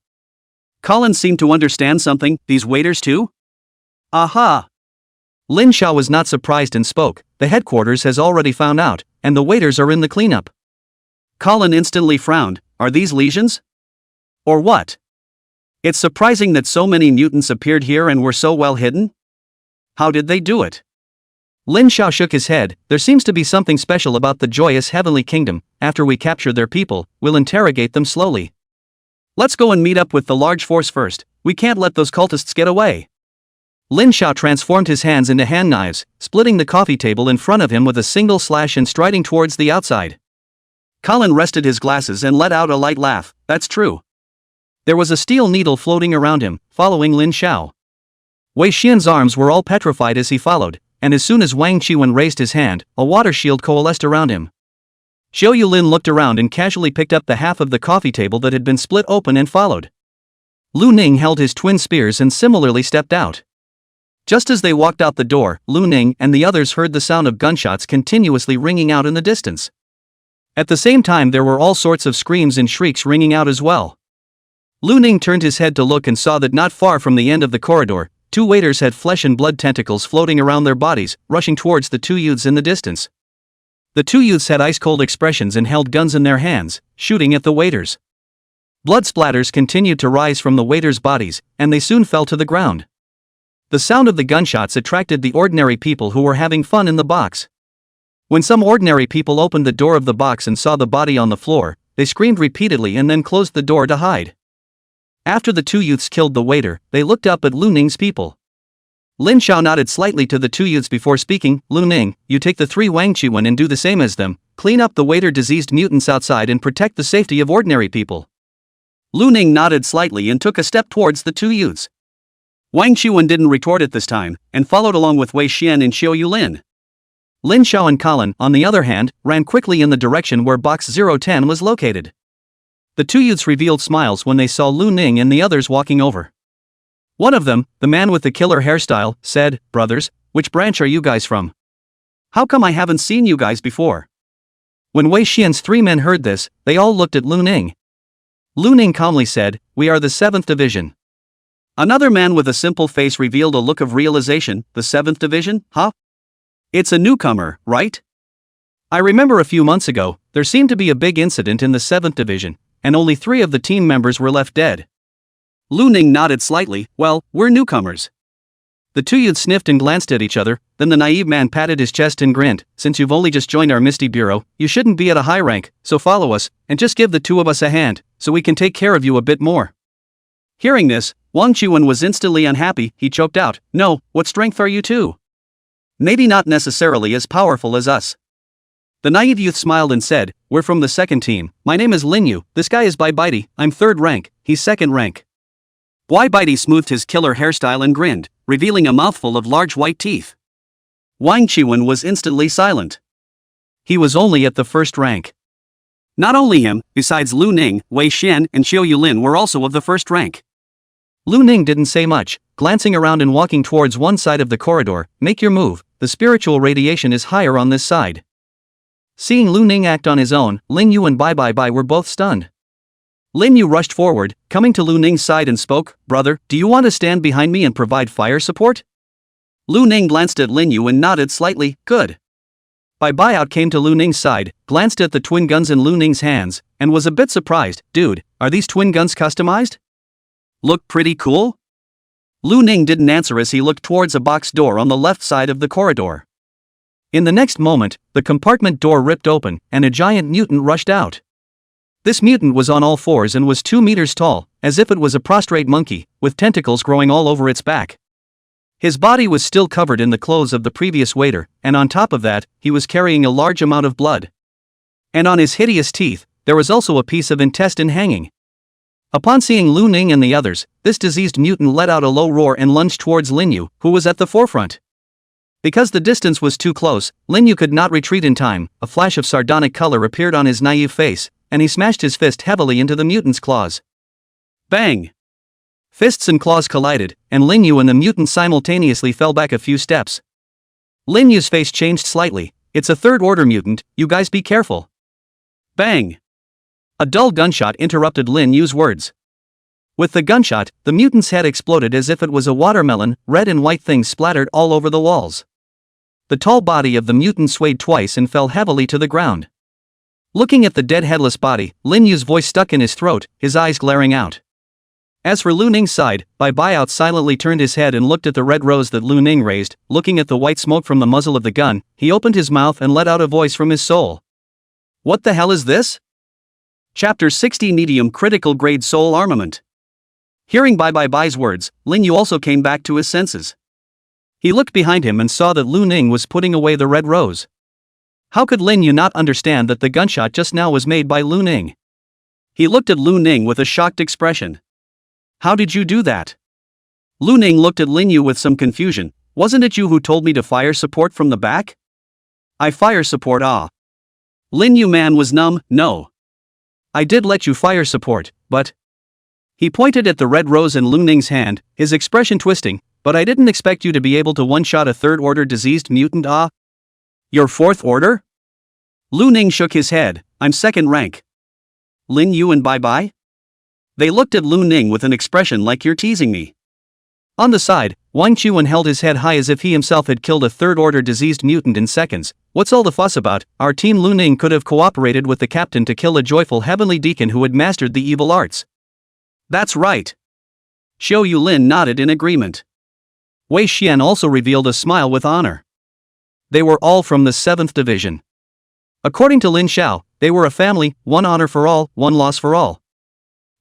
Colin seemed to understand something, these waiters too? Aha! Lin Xiao was not surprised and spoke, "The headquarters has already found out, and the waiters are in the cleanup." Colin instantly frowned, "Are these lesions? Or what? It's surprising that so many mutants appeared here and were so well hidden. How did they do it?" Lin Xiao shook his head, "There seems to be something special about the joyous heavenly kingdom. After we capture their people, we'll interrogate them slowly. Let's go and meet up with the large force first, we can't let those cultists get away." Lin Xiao transformed his hands into hand knives, splitting the coffee table in front of him with a single slash and striding towards the outside. Colin rested his glasses and let out a light laugh, "That's true." There was a steel needle floating around him, following Lin Xiao. Wei Xian's arms were all petrified as he followed, and as soon as Wang Chuan raised his hand, a water shield coalesced around him. Xiao Lin looked around and casually picked up the half of the coffee table that had been split open and followed. Lu Ning held his twin spears and similarly stepped out. Just as they walked out the door, Lu Ning and the others heard the sound of gunshots continuously ringing out in the distance. At the same time there were all sorts of screams and shrieks ringing out as well. Lu Ning turned his head to look and saw that not far from the end of the corridor, 2 waiters had flesh and blood tentacles floating around their bodies, rushing towards the 2 youths in the distance. The 2 youths had ice-cold expressions and held guns in their hands, shooting at the waiters. Blood splatters continued to rise from the waiters' bodies, and they soon fell to the ground. The sound of the gunshots attracted the ordinary people who were having fun in the box. When some ordinary people opened the door of the box and saw the body on the floor, they screamed repeatedly and then closed the door to hide. After the two youths killed the waiter, they looked up at Lu Ning's people. Lin Xiao nodded slightly to the two youths before speaking. Lu Ning, you take the 3 Wang Qiwen and do the same as them, clean up the waiter-diseased mutants outside and protect the safety of ordinary people. Lu Ning nodded slightly and took a step towards the two youths. Wang Qiwen didn't retort at this time, and followed along with Wei Xian and Xiu Yulin. Lin Xiao and Colin, on the other hand, ran quickly in the direction where box 010 was located. The two youths revealed smiles when they saw Lu Ning and the others walking over. One of them, the man with the killer hairstyle, said, "Brothers, which branch are you guys from? How come I haven't seen you guys before?" When Wei Xian's 3 men heard this, they all looked at Lu Ning. Lu Ning calmly said, "We are the 7th Division." Another man with a simple face revealed a look of realization. The 7th Division, huh? It's a newcomer, right? I remember a few months ago, there seemed to be a big incident in the 7th Division, and only 3 of the team members were left dead. Lu Ning nodded slightly. Well, we're newcomers. The two youths sniffed and glanced at each other, then the naive man patted his chest and grinned. Since you've only just joined our Misty Bureau, you shouldn't be at a high rank, so follow us, and just give the 2 of us a hand, so we can take care of you a bit more. Hearing this, Wang Qiwen was instantly unhappy. He choked out, "No, what strength are you two? Maybe not necessarily as powerful as us." The naive youth smiled and said, "We're from the 2nd team, my name is Lin Yu, this guy is Bai Baidi, I'm 3rd rank, he's 2nd rank." Bai Baidi smoothed his killer hairstyle and grinned, revealing a mouthful of large white teeth. Wang Qiwen was instantly silent. He was only at the 1st rank. Not only him, besides Lu Ning, Wei Xian and Xiu Yulin were also of the 1st rank. Lu Ning didn't say much, glancing around and walking towards one side of the corridor. "Make your move, the spiritual radiation is higher on this side." Seeing Lu Ning act on his own, Lin Yu and Bai Bai were both stunned. Lin Yu rushed forward, coming to Lu Ning's side and spoke, "Brother, do you want to stand behind me and provide fire support?" Lu Ning glanced at Lin Yu and nodded slightly. "Good." Bai Bai came to Lu Ning's side, glanced at the twin guns in Lu Ning's hands, and was a bit surprised. "Dude, are these twin guns customized? Look pretty cool?" Lu Ning didn't answer as he looked towards a box door on the left side of the corridor. In the next moment, the compartment door ripped open, and a giant mutant rushed out. This mutant was on all fours and was 2 meters tall, as if it was a prostrate monkey, with tentacles growing all over its back. His body was still covered in the clothes of the previous waiter, and on top of that, he was carrying a large amount of blood. And on his hideous teeth, there was also a piece of intestine hanging. Upon seeing Lu Ning and the others, this diseased mutant let out a low roar and lunged towards Lin Yu, who was at the forefront. Because the distance was too close, Lin Yu could not retreat in time. A flash of sardonic color appeared on his naive face, and he smashed his fist heavily into the mutant's claws. Bang! Fists and claws collided, and Lin Yu and the mutant simultaneously fell back a few steps. Lin Yu's face changed slightly. "It's a 3rd-order mutant, you guys be careful." Bang! A dull gunshot interrupted Lin Yu's words. With the gunshot, the mutant's head exploded as if it was a watermelon. Red and white things splattered all over the walls. The tall body of the mutant swayed twice and fell heavily to the ground. Looking at the dead headless body, Lin Yu's voice stuck in his throat, his eyes glaring out. As for Lu Ning's side, Bai Bai silently turned his head and looked at the red rose that Lu Ning raised. Looking at the white smoke from the muzzle of the gun, he opened his mouth and let out a voice from his soul. "What the hell is this?" Chapter 60 Medium Critical Grade Soul Armament. Hearing Bai Bai's words, Lin Yu also came back to his senses. He looked behind him and saw that Lu Ning was putting away the red rose. How could Lin Yu not understand that the gunshot just now was made by Lu Ning? He looked at Lu Ning with a shocked expression. "How did you do that?" Lu Ning looked at Lin Yu with some confusion. "Wasn't it you who told me to fire support from the back?" "I fire support, ah." Lin Yu man was numb. "No. I did let you fire support, but..." He pointed at the red rose in Lu Ning's hand, his expression twisting. "But I didn't expect you to be able to one-shot a 3rd-order diseased mutant, ah." "Your 4th order?" Lu Ning shook his head. "I'm 2nd rank." "Lin Yu and Bai Bai?" They looked at Lu Ning with an expression like "You're teasing me." On the side, Wang Chuan held his head high as if he himself had killed a third-order diseased mutant in seconds. What's all the fuss about? Our team Lu Ning could have cooperated with the captain to kill a joyful heavenly deacon who had mastered the evil arts. That's right. Xiao Yulin nodded in agreement. Wei Xian also revealed a smile with honor. They were all from the 7th Division. According to Lin Xiao, they were a family, one honor for all, one loss for all.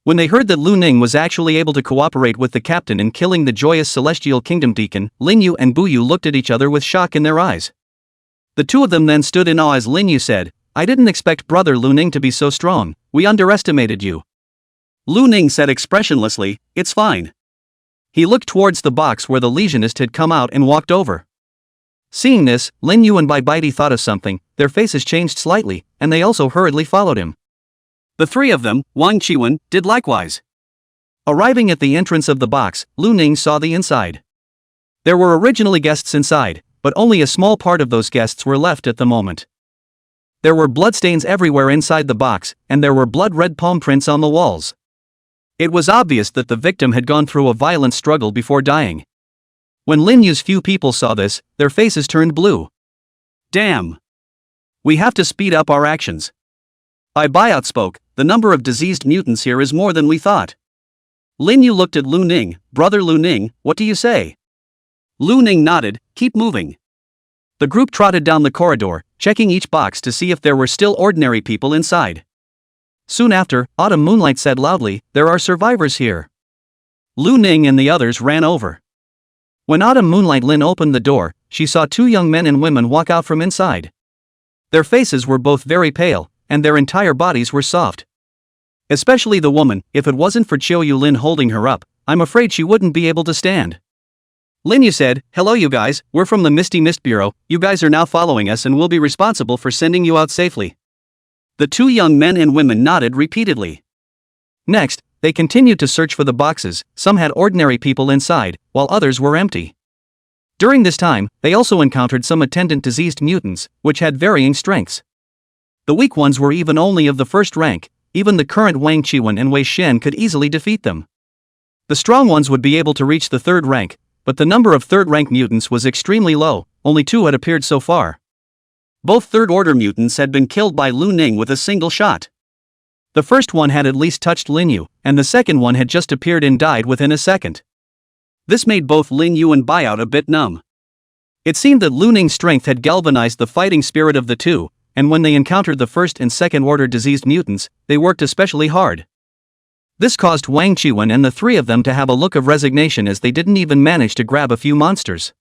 When they heard that Lu Ning was actually able to cooperate with the captain in killing the joyous Celestial Kingdom deacon, Lin Yu and Bu Yu looked at each other with shock in their eyes. The two of them then stood in awe as Lin Yu said, "I didn't expect brother Lu Ning to be so strong, we underestimated you." Lu Ning said expressionlessly, "It's fine." He looked towards the box where the legionist had come out and walked over. Seeing this, Lin Yu and Bai Baidi thought of something, their faces changed slightly, and they also hurriedly followed him. The three of them, Wang Chuan, did likewise. Arriving at the entrance of the box, Lu Ning saw the inside. There were originally guests inside, but only a small part of those guests were left at the moment. There were bloodstains everywhere inside the box, and there were blood-red palm prints on the walls. It was obvious that the victim had gone through a violent struggle before dying. When Lin Yu's few people saw this, their faces turned blue. Damn! We have to speed up our actions. Bai Baiao spoke, "The number of diseased mutants here is more than we thought." Lin Yu looked at Lu Ning, "Brother Lu Ning, what do you say?" Lu Ning nodded, "Keep moving." The group trotted down the corridor, checking each box to see if there were still ordinary people inside. Soon after, Autumn Moonlight said loudly, "There are survivors here." Lu Ning and the others ran over. When Autumn Moonlight Lin opened the door, she saw two young men and women walk out from inside. Their faces were both very pale, and their entire bodies were soft. Especially the woman, if it wasn't for Xiao Yulin holding her up, I'm afraid she wouldn't be able to stand. Lin Yu said, "Hello you guys, we're from the Misty Mist Bureau, you guys are now following us and we'll be responsible for sending you out safely." The two young men and women nodded repeatedly. Next, they continued to search for the boxes, some had ordinary people inside, while others were empty. During this time, they also encountered some attendant diseased mutants, which had varying strengths. The weak ones were even only of the first rank, even the current Wang Chuan and Wei Xian could easily defeat them. The strong ones would be able to reach the third rank, but the number of third-rank mutants was extremely low, only 2 had appeared so far. Both third-order mutants had been killed by Lu Ning with a single shot. The first one had at least touched Lin Yu, and the second one had just appeared and died within a second. This made both Lin Yu and Baiao a bit numb. It seemed that Lu Ning's strength had galvanized the fighting spirit of the two, and when they encountered the first and second-order diseased mutants, they worked especially hard. This caused Wang Chuan and the three of them to have a look of resignation as they didn't even manage to grab a few monsters.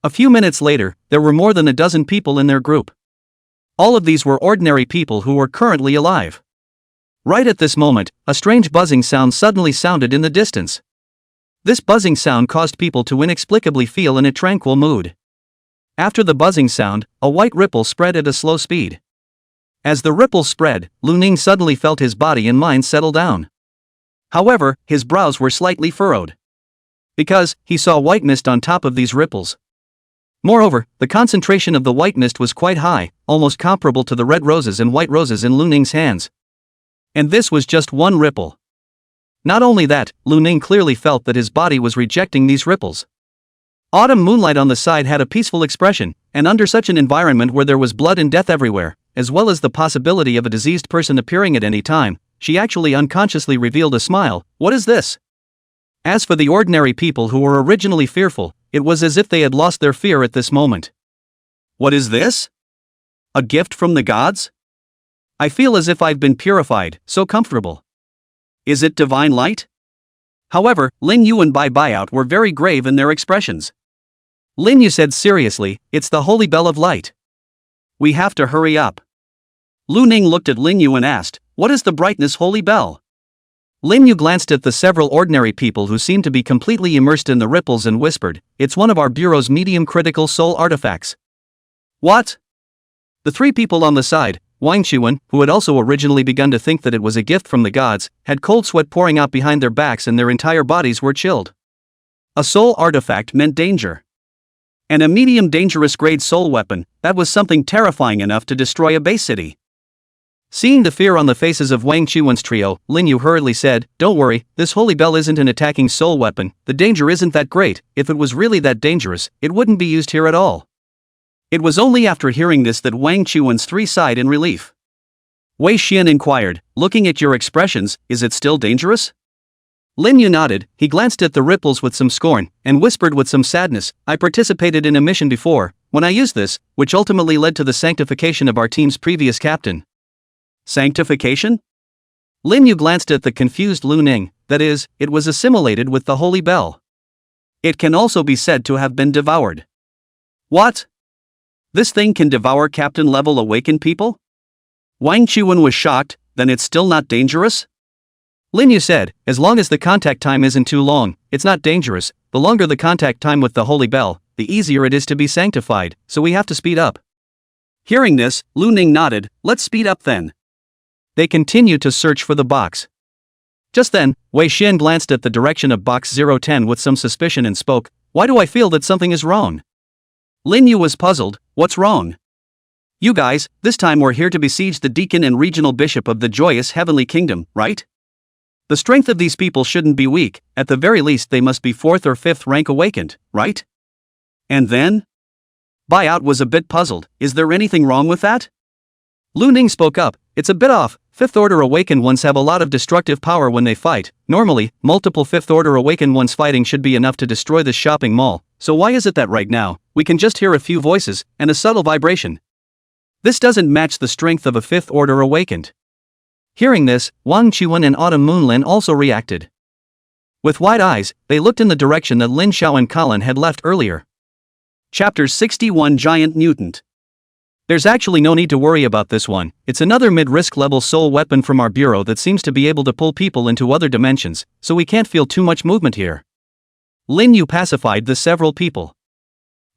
A few minutes later, there were more than a dozen people in their group. All of these were ordinary people who were currently alive. Right at this moment, a strange buzzing sound suddenly sounded in the distance. This buzzing sound caused people to inexplicably feel in a tranquil mood. After the buzzing sound, a white ripple spread at a slow speed. As the ripple spread, Lu Ning suddenly felt his body and mind settle down. However, his brows were slightly furrowed. Because, he saw white mist on top of these ripples. Moreover, the concentration of the white mist was quite high, almost comparable to the red roses and white roses in Lu Ning's hands. And this was just one ripple. Not only that, Lu Ning clearly felt that his body was rejecting these ripples. Autumn Moonlight on the side had a peaceful expression, and under such an environment where there was blood and death everywhere, as well as the possibility of a diseased person appearing at any time, she actually unconsciously revealed a smile. "What is this?" As for the ordinary people who were originally fearful, it was as if they had lost their fear at this moment. "What is this? A gift from the gods? I feel as if I've been purified, so comfortable. Is it divine light?" However, Lin Yu and Bai Baiao were very grave in their expressions. Lin Yu said seriously, "It's the holy bell of light. We have to hurry up." Lu Ning looked at Lin Yu and asked, "What is the brightness holy bell?" Lin Yu glanced at the several ordinary people who seemed to be completely immersed in the ripples and whispered, "It's one of our bureau's medium critical soul artifacts." "What?" The three people on the side, Wang Chuan, who had also originally begun to think that it was a gift from the gods, had cold sweat pouring out behind their backs and their entire bodies were chilled. A soul artifact meant danger. And a medium dangerous grade soul weapon, that was something terrifying enough to destroy a base city. Seeing the fear on the faces of Wang Chuan's trio, Lin Yu hurriedly said, "Don't worry, this holy bell isn't an attacking soul weapon, the danger isn't that great, if it was really that dangerous, it wouldn't be used here at all." It was only after hearing this that Wang Chuan's three sighed in relief. Wei Xian inquired, "Looking at your expressions, is it still dangerous?" Lin Yu nodded, he glanced at the ripples with some scorn, and whispered with some sadness, "I participated in a mission before, when I used this, which ultimately led to the sanctification of our team's previous captain." Sanctification? Lin Yu glanced at the confused Lu Ning, that is, it was assimilated with the holy bell. It can also be said to have been devoured. What? This thing can devour captain-level awakened people? Wang Chuan was shocked, then it's still not dangerous? Lin Yu said, as long as the contact time isn't too long, it's not dangerous. The longer the contact time with the holy bell, the easier it is to be sanctified, so we have to speed up. Hearing this, Lu Ning nodded, let's speed up then. They continued to search for the box. Just then, Wei Xian glanced at the direction of box 010 with some suspicion and spoke, "Why do I feel that something is wrong?" Lin Yu was puzzled, "What's wrong?" "You guys, this time we're here to besiege the deacon and regional bishop of the joyous heavenly kingdom, right? The strength of these people shouldn't be weak, at the very least they must be 4th or 5th rank awakened, right? And then?" Buyout was a bit puzzled, "Is there anything wrong with that?" Lu Ning spoke up, "It's a bit off. 5th order awakened ones have a lot of destructive power when they fight. Normally, multiple 5th order awakened ones fighting should be enough to destroy this shopping mall, so why is it that right now, we can just hear a few voices, and a subtle vibration? This doesn't match the strength of a 5th order awakened." Hearing this, Wang Chuan and Autumn Moonlin also reacted. With wide eyes, they looked in the direction that Lin Xiao and Colin had left earlier. Chapter 61 Giant Mutant. There's actually no need to worry about this one, it's another mid-risk level soul weapon from our bureau that seems to be able to pull people into other dimensions, so we can't feel too much movement here. Lin Yu pacified the several people.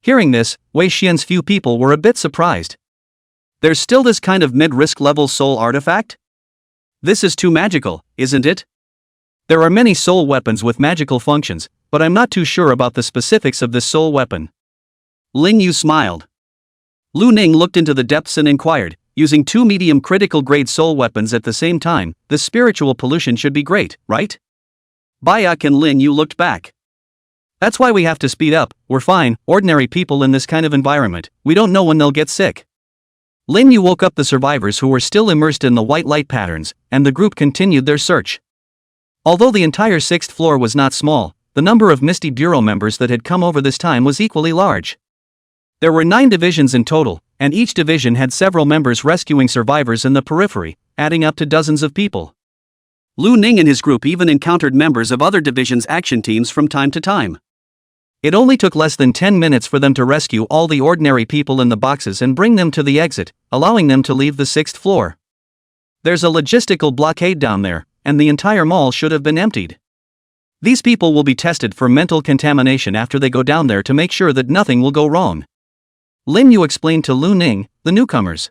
Hearing this, Wei Xian's few people were a bit surprised. There's still this kind of mid-risk level soul artifact? This is too magical, isn't it? There are many soul weapons with magical functions, but I'm not too sure about the specifics of this soul weapon. Lin Yu smiled. Lu Ning looked into the depths and inquired, using 2 medium critical grade soul weapons at the same time, the spiritual pollution should be great, right? Bayak and Lin Yu looked back. That's why we have to speed up, we're fine, ordinary people in this kind of environment, we don't know when they'll get sick. Lin Yu woke up the survivors who were still immersed in the white light patterns, and the group continued their search. Although the entire 6th floor was not small, the number of Misty Bureau members that had come over this time was equally large. There were 9 divisions in total, and each division had several members rescuing survivors in the periphery, adding up to dozens of people. Lu Ning and his group even encountered members of other divisions' action teams from time to time. It only took less than 10 minutes for them to rescue all the ordinary people in the boxes and bring them to the exit, allowing them to leave the 6th floor. There's a logistical blockade down there, and the entire mall should have been emptied. These people will be tested for mental contamination after they go down there to make sure that nothing will go wrong. Lin Yu explained to Lu Ning, the newcomers.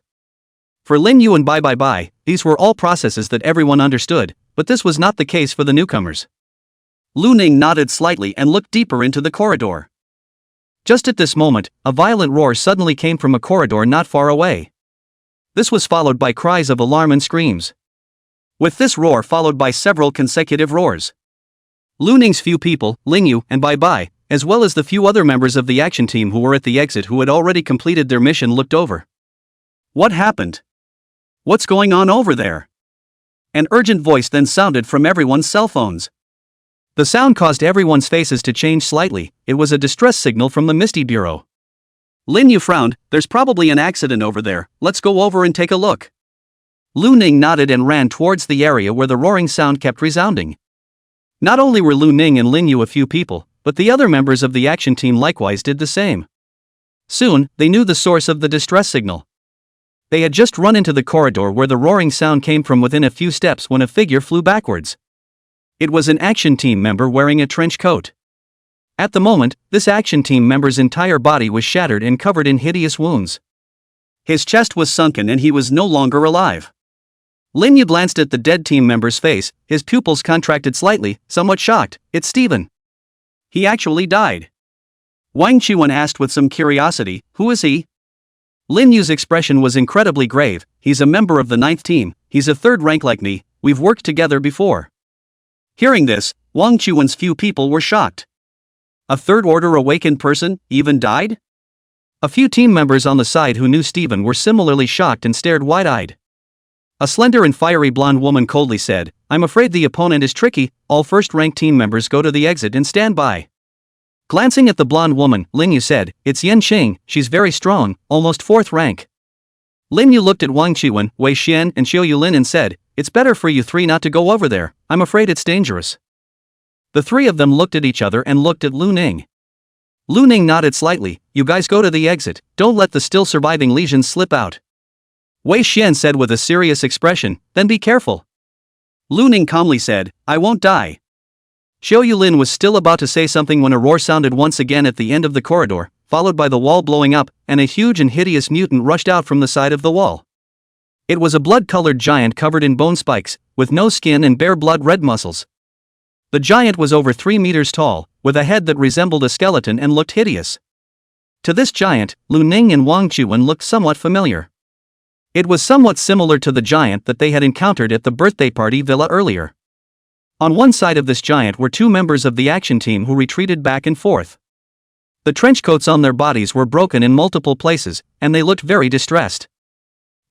For Lin Yu and Bai, these were all processes that everyone understood, but this was not the case for the newcomers. Lu Ning nodded slightly and looked deeper into the corridor. Just at this moment, a violent roar suddenly came from a corridor not far away. This was followed by cries of alarm and screams. With this roar followed by several consecutive roars. Lu Ning's few people, Ling Yu and Bai, as well as the few other members of the action team who were at the exit who had already completed their mission, looked over. What happened? What's going on over there? An urgent voice then sounded from everyone's cell phones. The sound caused everyone's faces to change slightly, it was a distress signal from the Misty Bureau. Lin Yu frowned, there's probably an accident over there, let's go over and take a look. Lu Ning nodded and ran towards the area where the roaring sound kept resounding. Not only were Lu Ning and Lin Yu a few people, but the other members of the action team likewise did the same. Soon, they knew the source of the distress signal. They had just run into the corridor where the roaring sound came from within a few steps when a figure flew backwards. It was an action team member wearing a trench coat. At the moment, this action team member's entire body was shattered and covered in hideous wounds. His chest was sunken and he was no longer alive. Lin Yu glanced at the dead team member's face, his pupils contracted slightly, somewhat shocked. It's Steven. He actually died. Wang Chuan asked with some curiosity, who is he? Lin Yu's expression was incredibly grave. He's a member of the 9th team, he's a third rank like me, we've worked together before. Hearing this, Wang Chuan's few people were shocked. A third order awakened person even died? A few team members on the side who knew Steven were similarly shocked and stared wide-eyed. A slender and fiery blonde woman coldly said, I'm afraid the opponent is tricky, all first-rank team members go to the exit and stand by. Glancing at the blonde woman, Lin Yu said, it's Yan Qing, she's very strong, almost 4th rank. Lin Yu looked at Wang Chuan, Wei Xian and Xiao Yulin and said, it's better for you three not to go over there, I'm afraid it's dangerous. The three of them looked at each other and looked at Lu Ning. Lu Ning nodded slightly, you guys go to the exit, don't let the still surviving lesions slip out. Wei Xian said with a serious expression, then be careful. Lu Ning calmly said, I won't die. Xiao Yulin was still about to say something when a roar sounded once again at the end of the corridor, followed by the wall blowing up, and a huge and hideous mutant rushed out from the side of the wall. It was a blood-colored giant covered in bone spikes, with no skin and bare blood-red muscles. The giant was over 3 meters tall, with a head that resembled a skeleton and looked hideous. To this giant, Lu Ning and Wang Chuan looked somewhat familiar. It was somewhat similar to the giant that they had encountered at the birthday party villa earlier. On one side of this giant were 2 members of the action team who retreated back and forth. The trench coats on their bodies were broken in multiple places, and they looked very distressed.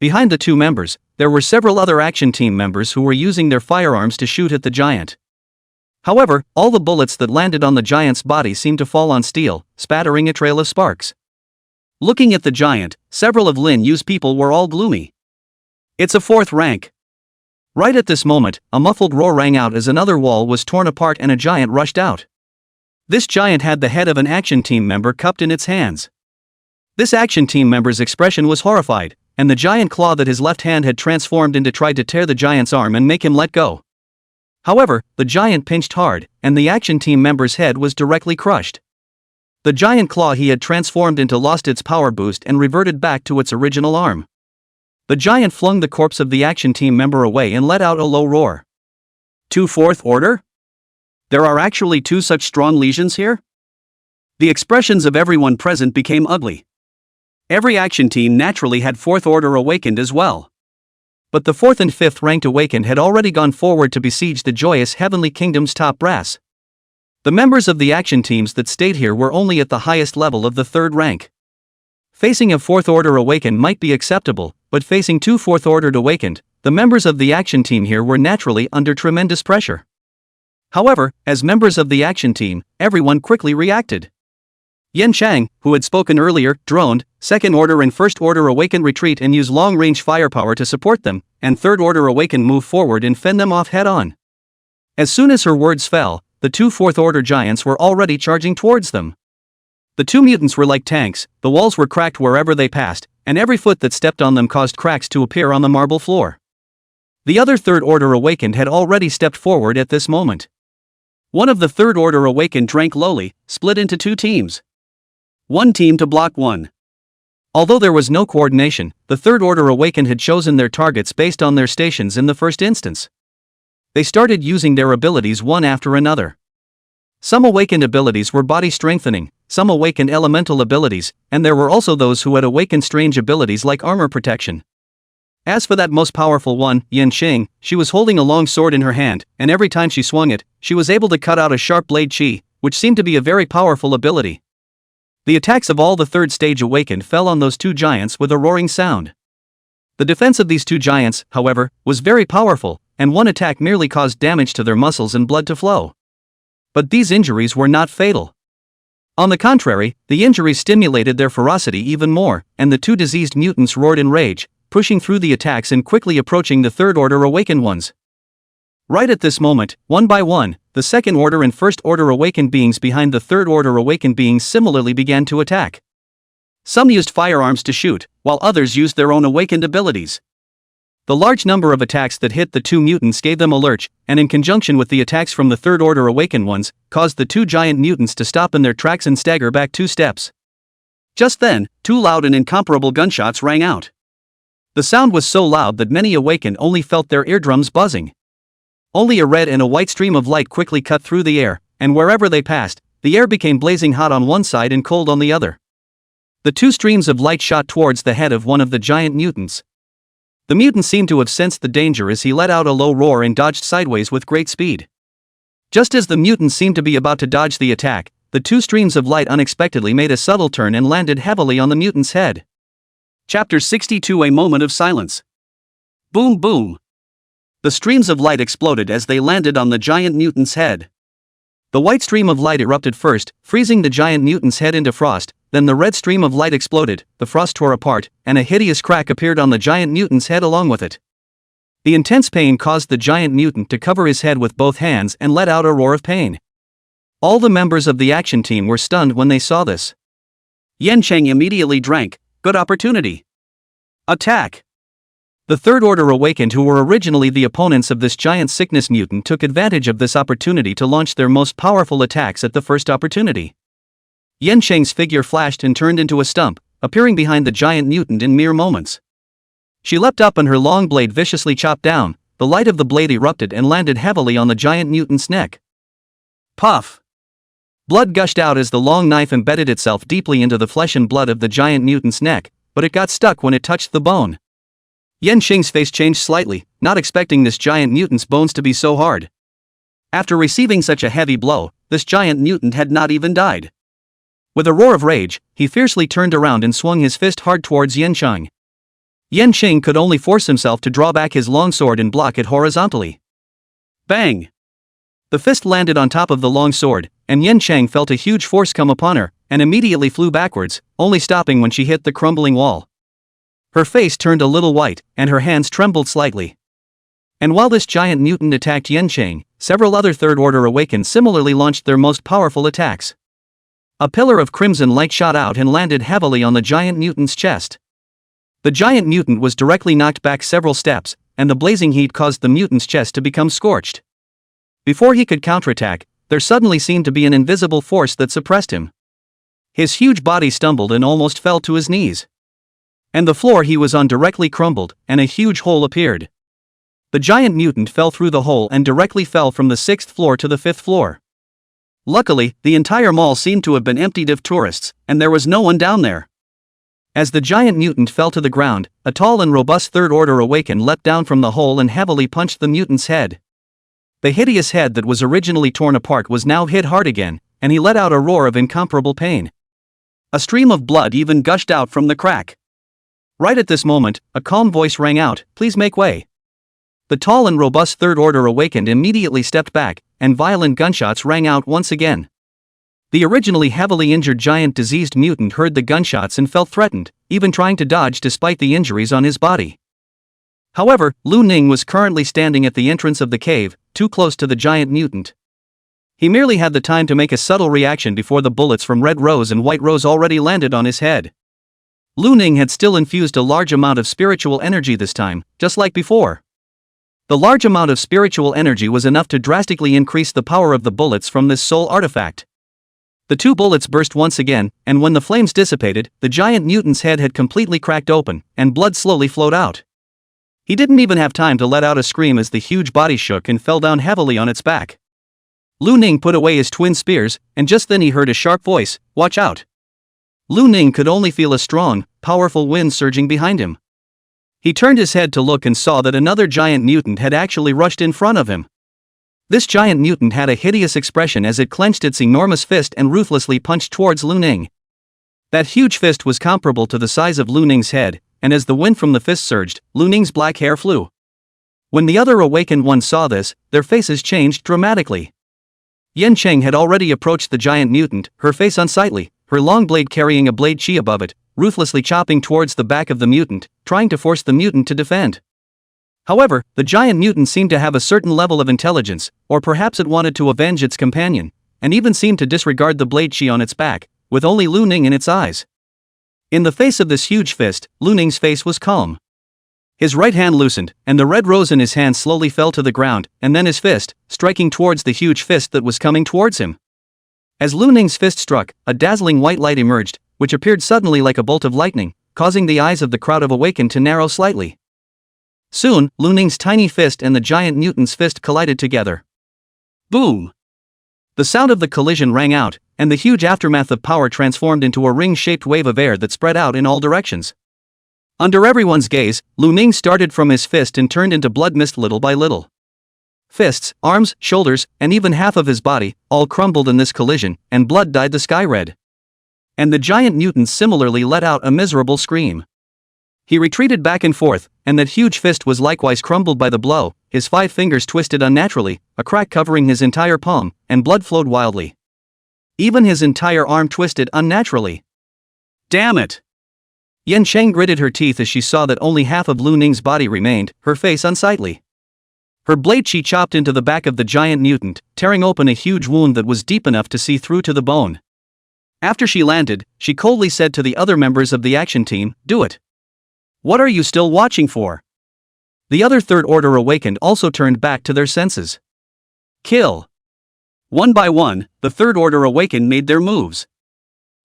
Behind the 2 members, there were several other action team members who were using their firearms to shoot at the giant. However, all the bullets that landed on the giant's body seemed to fall on steel, spattering a trail of sparks. Looking at the giant, several of Lin Yu's people were all gloomy. It's a 4th rank. Right at this moment, a muffled roar rang out as another wall was torn apart and a giant rushed out. This giant had the head of an action team member cupped in its hands. This action team member's expression was horrified, and the giant claw that his left hand had transformed into tried to tear the giant's arm and make him let go. However, the giant pinched hard, and the action team member's head was directly crushed. The giant claw he had transformed into lost its power boost and reverted back to its original arm. The giant flung the corpse of the action team member away and let out a low roar. 2 4th order? There are actually 2 such strong lesions here? The expressions of everyone present became ugly. Every action team naturally had 4th order awakened as well. But the 4th and 5th ranked awakened had already gone forward to besiege the joyous Heavenly Kingdom's top brass. The members of the action teams that stayed here were only at the highest level of the 3rd rank. Facing a 4th order awakened might be acceptable, but facing 2 4th ordered awakened, the members of the action team here were naturally under tremendous pressure. However, as members of the action team, everyone quickly reacted. Yan Chang, who had spoken earlier, droned, 2nd order and 1st order awakened retreat and use long-range firepower to support them, and 3rd order awakened move forward and fend them off head-on. As soon as her words fell, the 2 4th order giants were already charging towards them. The 2 mutants were like tanks, the walls were cracked wherever they passed, and every foot that stepped on them caused cracks to appear on the marble floor. The other 3rd order awakened had already stepped forward at this moment. One of the 3rd order awakened drank lowly, split into 2 teams. One team to block one. Although there was no coordination, the 3rd order awakened had chosen their targets based on their stations in the first instance. They started using their abilities one after another. Some awakened abilities were body strengthening, some awakened elemental abilities, and there were also those who had awakened strange abilities like armor protection. As for that most powerful one, Yan Qing, she was holding a long sword in her hand, and every time she swung it, she was able to cut out a sharp blade chi, which seemed to be a very powerful ability. The attacks of all the 3rd stage awakened fell on those 2 giants with a roaring sound. The defense of these 2 giants, however, was very powerful, and one attack merely caused damage to their muscles and blood to flow. But these injuries were not fatal. On the contrary, the injuries stimulated their ferocity even more, and the 2 diseased mutants roared in rage, pushing through the attacks and quickly approaching the 3rd order awakened ones. Right at this moment, one by one, the 2nd order and 1st order awakened beings behind the 3rd order awakened beings similarly began to attack. Some used firearms to shoot, while others used their own awakened abilities. The large number of attacks that hit the 2 mutants gave them a lurch, and in conjunction with the attacks from the 3rd order awakened ones, caused the 2 giant mutants to stop in their tracks and stagger back 2 steps. Just then, 2 loud and incomparable gunshots rang out. The sound was so loud that many awakened only felt their eardrums buzzing. Only a red and a white stream of light quickly cut through the air, and wherever they passed, the air became blazing hot on one side and cold on the other. The two streams of light shot towards the head of one of the giant mutants. The mutant seemed to have sensed the danger as he let out a low roar and dodged sideways with great speed. Just as the mutant seemed to be about to dodge the attack, the two streams of light unexpectedly made a subtle turn and landed heavily on the mutant's head. Chapter 62: A Moment of Silence. Boom boom. The streams of light exploded as they landed on the giant mutant's head. The white stream of light erupted first, freezing the giant mutant's head into frost, then the red stream of light exploded, the frost tore apart, and a hideous crack appeared on the giant mutant's head along with it. The intense pain caused the giant mutant to cover his head with both hands and let out a roar of pain. All the members of the action team were stunned when they saw this. Yancheng immediately drank. Good opportunity. Attack! The Third Order Awakened, who were originally the opponents of this giant sickness mutant, took advantage of this opportunity to launch their most powerful attacks at the first opportunity. Yancheng's figure flashed and turned into a stump, appearing behind the giant mutant in mere moments. She leapt up and her long blade viciously chopped down. The light of the blade erupted and landed heavily on the giant mutant's neck. Puff! Blood gushed out as the long knife embedded itself deeply into the flesh and blood of the giant mutant's neck, but it got stuck when it touched the bone. Yancheng's face changed slightly, not expecting this giant mutant's bones to be so hard. After receiving such a heavy blow, this giant mutant had not even died. With a roar of rage, he fiercely turned around and swung his fist hard towards Yancheng. Yancheng could only force himself to draw back his long sword and block it horizontally. Bang! The fist landed on top of the long sword, and Yancheng felt a huge force come upon her, and immediately flew backwards, only stopping when she hit the crumbling wall. Her face turned a little white, and her hands trembled slightly. And while this giant mutant attacked Yancheng, several other Third Order Awakened similarly launched their most powerful attacks. A pillar of crimson light shot out and landed heavily on the giant mutant's chest. The giant mutant was directly knocked back several steps, and the blazing heat caused the mutant's chest to become scorched. Before he could counterattack, there suddenly seemed to be an invisible force that suppressed him. His huge body stumbled and almost fell to his knees. And the floor he was on directly crumbled, and a huge hole appeared. The giant mutant fell through the hole and directly fell from the 6th floor to the 5th floor. Luckily, the entire mall seemed to have been emptied of tourists, and there was no one down there. As the giant mutant fell to the ground, a tall and robust Third Order Awakened leapt down from the hole and heavily punched the mutant's head. The hideous head that was originally torn apart was now hit hard again, and he let out a roar of incomparable pain. A stream of blood even gushed out from the crack. Right at this moment, a calm voice rang out, "Please make way." The tall and robust Third Order Awakened immediately stepped back, and violent gunshots rang out once again. The originally heavily injured giant diseased mutant heard the gunshots and felt threatened, even trying to dodge despite the injuries on his body. However, Lu Ning was currently standing at the entrance of the cave, too close to the giant mutant. He merely had the time to make a subtle reaction before the bullets from Red Rose and White Rose already landed on his head. Lu Ning had still infused a large amount of spiritual energy this time, just like before. The large amount of spiritual energy was enough to drastically increase the power of the bullets from this soul artifact. The two bullets burst once again, and when the flames dissipated, the giant mutant's head had completely cracked open, and blood slowly flowed out. He didn't even have time to let out a scream as the huge body shook and fell down heavily on its back. Lu Ning put away his twin spears, and just then he heard a sharp voice, "Watch out." Lu Ning could only feel a strong, powerful wind surging behind him. He turned his head to look and saw that another giant mutant had actually rushed in front of him. This giant mutant had a hideous expression as it clenched its enormous fist and ruthlessly punched towards Lu Ning. That huge fist was comparable to the size of Lu Ning's head, and as the wind from the fist surged, Lu Ning's black hair flew. When the other awakened ones saw this, their faces changed dramatically. Yancheng had already approached the giant mutant, her face unsightly, her long blade carrying a blade chi above it, ruthlessly chopping towards the back of the mutant, trying to force the mutant to defend. However, the giant mutant seemed to have a certain level of intelligence, or perhaps it wanted to avenge its companion, and even seemed to disregard the blade chi on its back, with only Lu Ning in its eyes. In the face of this huge fist, Lu Ning's face was calm. His right hand loosened, and the red rose in his hand slowly fell to the ground, and then his fist, striking towards the huge fist that was coming towards him. As Lu Ning's fist struck, a dazzling white light emerged, which appeared suddenly like a bolt of lightning, causing the eyes of the crowd of awakened to narrow slightly. Soon, Lu Ning's tiny fist and the giant mutant's fist collided together. Boom! The sound of the collision rang out, and the huge aftermath of power transformed into a ring-shaped wave of air that spread out in all directions. Under everyone's gaze, Lu Ning started from his fist and turned into blood mist little by little. Fists, arms, shoulders, and even half of his body, all crumbled in this collision, and blood dyed the sky red. And the giant mutant similarly let out a miserable scream. He retreated back and forth, and that huge fist was likewise crumbled by the blow, his 5 fingers twisted unnaturally, a crack covering his entire palm, and blood flowed wildly. Even his entire arm twisted unnaturally. Damn it! Yan Cheng gritted her teeth as she saw that only half of Lu Ning's body remained, her face unsightly. Her blade she chopped into the back of the giant mutant, tearing open a huge wound that was deep enough to see through to the bone. After she landed, she coldly said to the other members of the action team, "Do it. What are you still watching for?" The other Third Order Awakened also turned back to their senses. Kill. One by one, the Third Order Awakened made their moves.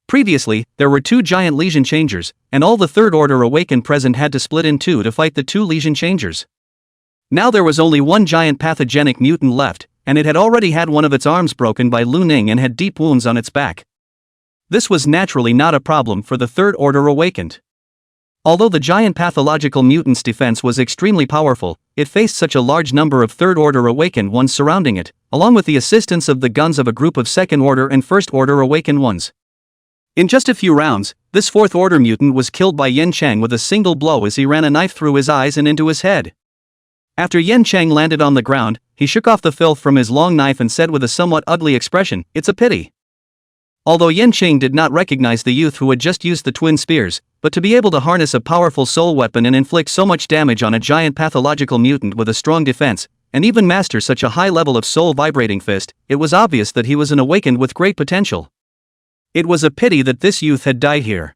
Previously, there were 2 giant Legion Changers, and all the Third Order Awakened present had to split in 2 to fight the 2 Legion Changers. Now there was only one giant pathogenic mutant left, and it had already had one of its arms broken by Lu Ning and had deep wounds on its back. This was naturally not a problem for the Third Order Awakened. Although the giant pathological mutant's defense was extremely powerful, it faced such a large number of Third Order Awakened ones surrounding it, along with the assistance of the guns of a group of Second Order and First Order Awakened ones. In just a few rounds, this Fourth Order mutant was killed by Yan Cheng with a single blow as he ran a knife through his eyes and into his head. After Yan Cheng landed on the ground, he shook off the filth from his long knife and said with a somewhat ugly expression, "It's a pity." Although Yan Cheng did not recognize the youth who had just used the twin spears, but to be able to harness a powerful soul weapon and inflict so much damage on a giant pathological mutant with a strong defense, and even master such a high level of soul vibrating fist, it was obvious that he was an awakened with great potential. It was a pity that this youth had died here.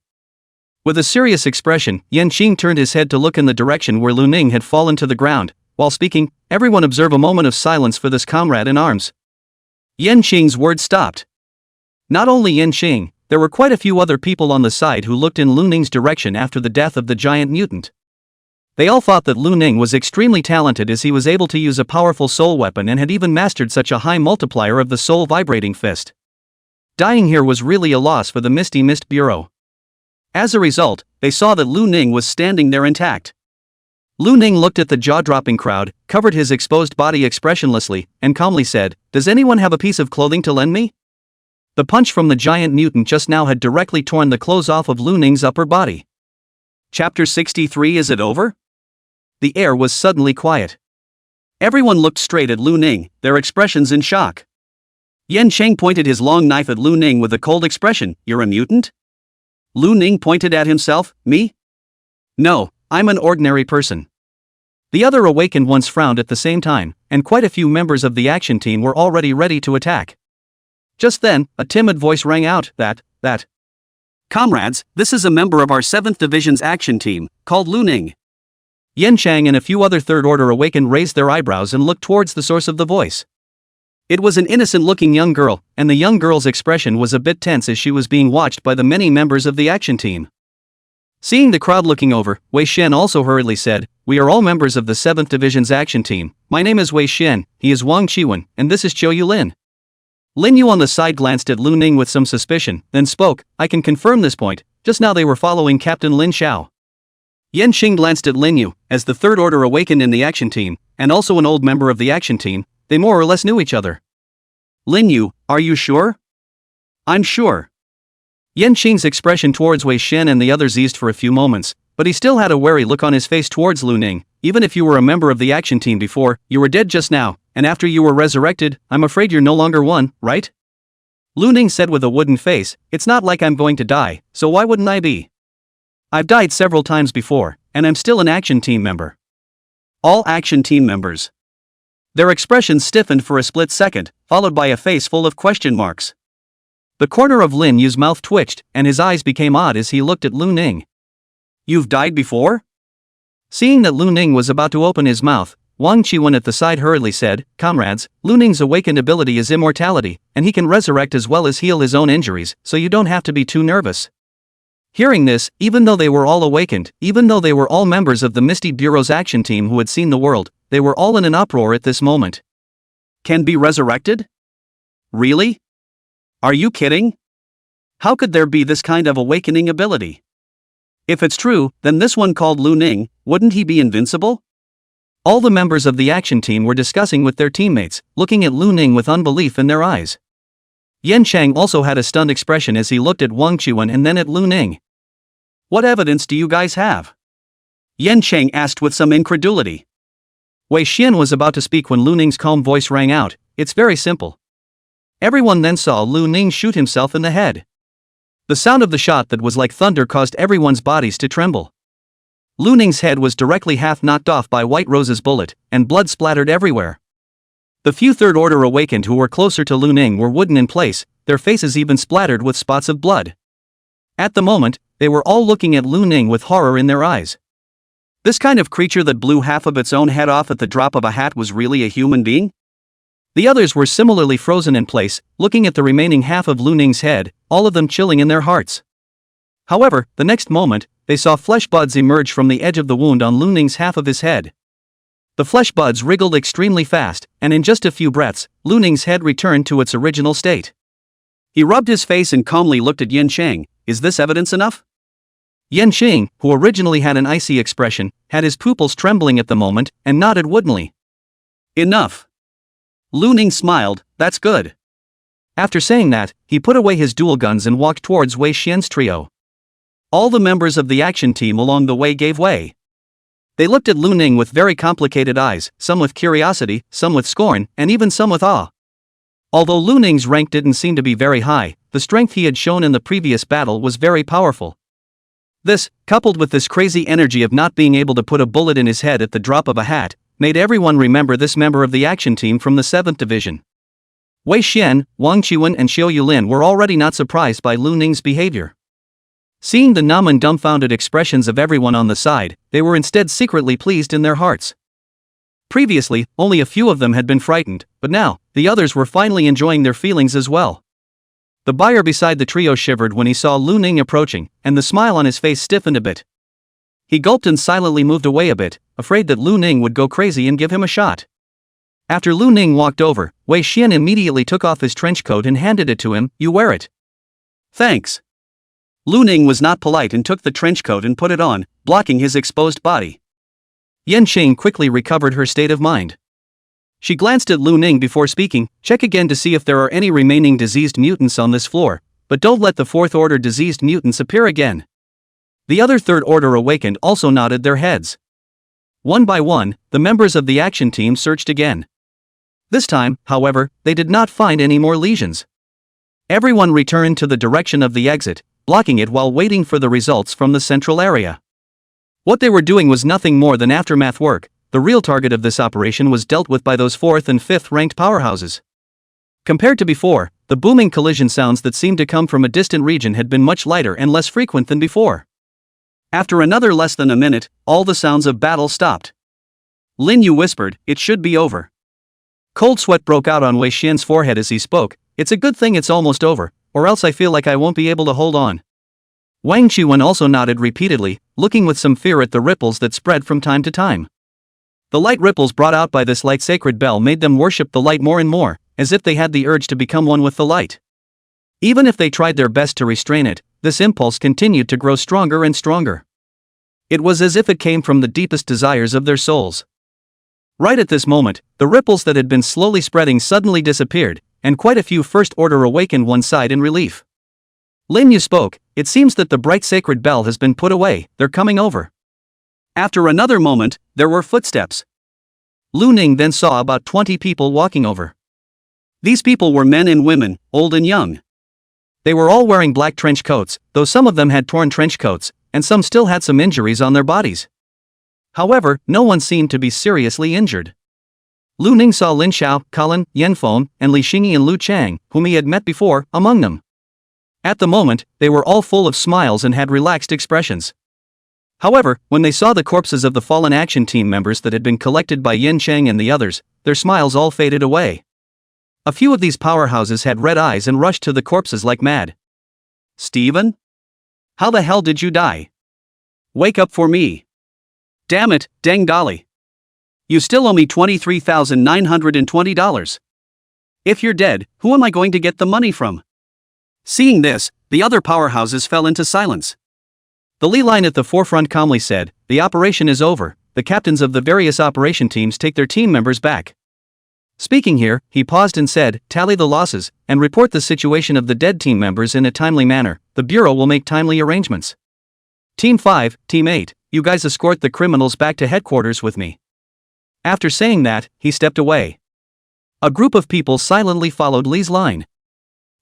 With a serious expression, Yan Cheng turned his head to look in the direction where Lu Ning had fallen to the ground. While speaking, everyone observe a moment of silence for this comrade in arms. Yan Cheng's words stopped. Not only Yan Cheng, there were quite a few other people on the side who looked in Lu Ning's direction after the death of the giant mutant. They all thought that Lu Ning was extremely talented as he was able to use a powerful soul weapon and had even mastered such a high multiplier of the soul vibrating fist. Dying here was really a loss for the Misty Mist Bureau. As a result, they saw that Lu Ning was standing there intact. Lu Ning looked at the jaw-dropping crowd, covered his exposed body expressionlessly, and calmly said, "Does anyone have a piece of clothing to lend me?" The punch from the giant mutant just now had directly torn the clothes off of Lu Ning's upper body. Chapter 63. Is it over? The air was suddenly quiet. Everyone looked straight at Lu Ning, their expressions in shock. Yan Cheng pointed his long knife at Lu Ning with a cold expression. "You're a mutant?" Lu Ning pointed at himself. "Me? No, I'm an ordinary person." The other awakened ones frowned at the same time, and quite a few members of the action team were already ready to attack. Just then, a timid voice rang out, that. "Comrades, this is a member of our 7th Division's action team, called Lu Ning." Yan Cheng and a few other Third Order Awakened raised their eyebrows and looked towards the source of the voice. It was an innocent-looking young girl, and the young girl's expression was a bit tense as she was being watched by the many members of the action team. Seeing the crowd looking over, Wei Shen also hurriedly said, "We are all members of the 7th Division's action team. My name is Wei Shen, he is Wang Qiwen, and this is Yu Lin." Lin Yu on the side glanced at Lu Ning with some suspicion, then spoke, "I can confirm this point, just now they were following Captain Lin Xiao." Yan Xing glanced at Lin Yu, as the Third Order Awakened in the action team, and also an old member of the action team, they more or less knew each other. "Lin Yu, are you sure?" "I'm sure." Yan Xing's expression towards Wei Shen and the others eased for a few moments, but he still had a wary look on his face towards Lu Ning. "Even if you were a member of the action team before, you were dead just now, and after you were resurrected, I'm afraid you're no longer one, right?" Lu Ning said with a wooden face, "It's not like I'm going to die, so why wouldn't I be? I've died several times before, and I'm still an action team member." All action team members. Their expressions stiffened for a split second, followed by a face full of question marks. The corner of Lin Yu's mouth twitched, and his eyes became odd as he looked at Lu Ning. "You've died before?" Seeing that Lu Ning was about to open his mouth, Wang Qiwen at the side hurriedly said, "Comrades, Lu Ning's awakened ability is immortality, and he can resurrect as well as heal his own injuries, so you don't have to be too nervous." Hearing this, even though they were all awakened, even though they were all members of the Misty Bureau's action team who had seen the world, they were all in an uproar at this moment. "Can be resurrected? Really?" Are you kidding? How could there be this kind of awakening ability? If it's true, then this one called Lu Ning, wouldn't he be invincible? All the members of the action team were discussing with their teammates, looking at Lu Ning with unbelief in their eyes. Yan Chang also had a stunned expression as he looked at Wang Chuan and then at Lu Ning. What evidence do you guys have? Yan Chang asked with some incredulity. Wei Xian was about to speak when Lu Ning's calm voice rang out, "It's very simple." Everyone then saw Lu Ning shoot himself in the head. The sound of the shot that was like thunder caused everyone's bodies to tremble. Lu Ning's head was directly half knocked off by White Rose's bullet, and blood splattered everywhere. The few Third Order awakened who were closer to Lu Ning were wooden in place, their faces even splattered with spots of blood. At the moment, they were all looking at Lu Ning with horror in their eyes. This kind of creature that blew half of its own head off at the drop of a hat was really a human being? The others were similarly frozen in place, looking at the remaining half of Lu Ning's head, all of them chilling in their hearts. However, the next moment, they saw flesh buds emerge from the edge of the wound on Lu Ning's half of his head. The flesh buds wriggled extremely fast, and in just a few breaths, Lu Ning's head returned to its original state. He rubbed his face and calmly looked at Yan Chang. Is this evidence enough? Yan Chang, who originally had an icy expression, had his pupils trembling at the moment, and nodded woodenly. Enough. Lu Ning smiled, that's good. After saying that, he put away his dual guns and walked towards Wei Xian's trio. All the members of the action team along the way gave way. They looked at Lu Ning with very complicated eyes, some with curiosity, some with scorn, and even some with awe. Although Lu Ning's rank didn't seem to be very high, the strength he had shown in the previous battle was very powerful. This, coupled with this crazy energy of not being able to put a bullet in his head at the drop of a hat, made everyone remember this member of the action team from the 7th Division. Wei Xian, Wang Chuan and Xiao Yulin were already not surprised by Lu Ning's behavior. Seeing the numb and dumbfounded expressions of everyone on the side, they were instead secretly pleased in their hearts. Previously, only a few of them had been frightened, but now, the others were finally enjoying their feelings as well. The buyer beside the trio shivered when he saw Lu Ning approaching, and the smile on his face stiffened a bit. He gulped and silently moved away a bit, afraid that Lu Ning would go crazy and give him a shot. After Lu Ning walked over, Wei Xian immediately took off his trench coat and handed it to him. "You wear it." "Thanks." Lu Ning was not polite and took the trench coat and put it on, blocking his exposed body. Yan Chang quickly recovered her state of mind. She glanced at Lu Ning before speaking. "Check again to see if there are any remaining diseased mutants on this floor, but don't let the Fourth Order diseased mutants appear again." The other Third Order awakened also nodded their heads. One by one, the members of the action team searched again. This time, however, they did not find any more lesions. Everyone returned to the direction of the exit, blocking it while waiting for the results from the central area. What they were doing was nothing more than aftermath work. The real target of this operation was dealt with by those 4th and 5th ranked powerhouses. Compared to before, the booming collision sounds that seemed to come from a distant region had been much lighter and less frequent than before. After another less than a minute, all the sounds of battle stopped. Lin Yu whispered, "It should be over." Cold sweat broke out on Wei Xian's forehead as he spoke. "It's a good thing it's almost over, or else I feel like I won't be able to hold on." Wang Chuan also nodded repeatedly, looking with some fear at the ripples that spread from time to time. The light ripples brought out by this light sacred bell made them worship the light more and more, as if they had the urge to become one with the light. Even if they tried their best to restrain it, this impulse continued to grow stronger and stronger. It was as if it came from the deepest desires of their souls. Right at this moment, the ripples that had been slowly spreading suddenly disappeared, and quite a few First Order awakened one side in relief. Lin Yu spoke, "It seems that the bright sacred bell has been put away, they're coming over." After another moment, there were footsteps. Lu Ning then saw about 20 people walking over. These people were men and women, old and young. They were all wearing black trench coats, though some of them had torn trench coats, and some still had some injuries on their bodies. However, no one seemed to be seriously injured. Lu Ning saw Lin Xiao, Colin, Yan Feng, and Li Xingyi and Lu Chang, whom he had met before, among them. At the moment, they were all full of smiles and had relaxed expressions. However, when they saw the corpses of the fallen action team members that had been collected by Yan Chang and the others, their smiles all faded away. A few of these powerhouses had red eyes and rushed to the corpses like mad. "Steven? How the hell did you die? Wake up for me. Damn it, dang dolly. You still owe me $23,920. If you're dead, who am I going to get the money from?" Seeing this, the other powerhouses fell into silence. The Li line at the forefront calmly said, "The operation is over, the captains of the various operation teams take their team members back." Speaking here, he paused and said, "Tally the losses, and report the situation of the dead team members in a timely manner, the Bureau will make timely arrangements. Team 5, Team 8, you guys escort the criminals back to headquarters with me." After saying that, he stepped away. A group of people silently followed Li's line.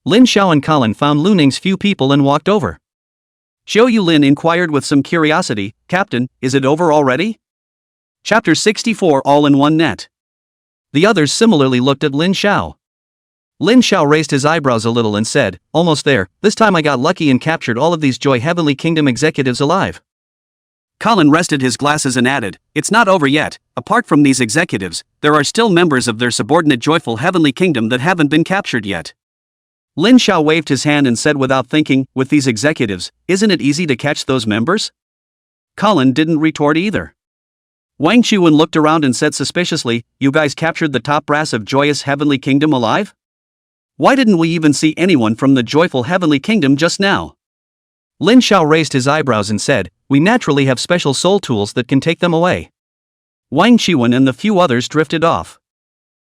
Lin Xiao and Colin found Lu Ning's few people and walked over. Xiao Yulin inquired with some curiosity, "Captain, is it over already?" Chapter 64 All in One Net. The others similarly looked at Lin Xiao. Lin Xiao raised his eyebrows a little and said, "Almost there, this time I got lucky and captured all of these Joy Heavenly Kingdom executives alive." Colin rested his glasses and added, "It's not over yet, apart from these executives, there are still members of their subordinate Joyful Heavenly Kingdom that haven't been captured yet." Lin Xiao waved his hand and said without thinking, "With these executives, isn't it easy to catch those members?" Colin didn't retort either. Wang Chuan looked around and said suspiciously, "You guys captured the top brass of Joyous Heavenly Kingdom alive? Why didn't we even see anyone from the Joyful Heavenly Kingdom just now?" Lin Xiao raised his eyebrows and said, "We naturally have special soul tools that can take them away." Wang Chuan and the few others drifted off.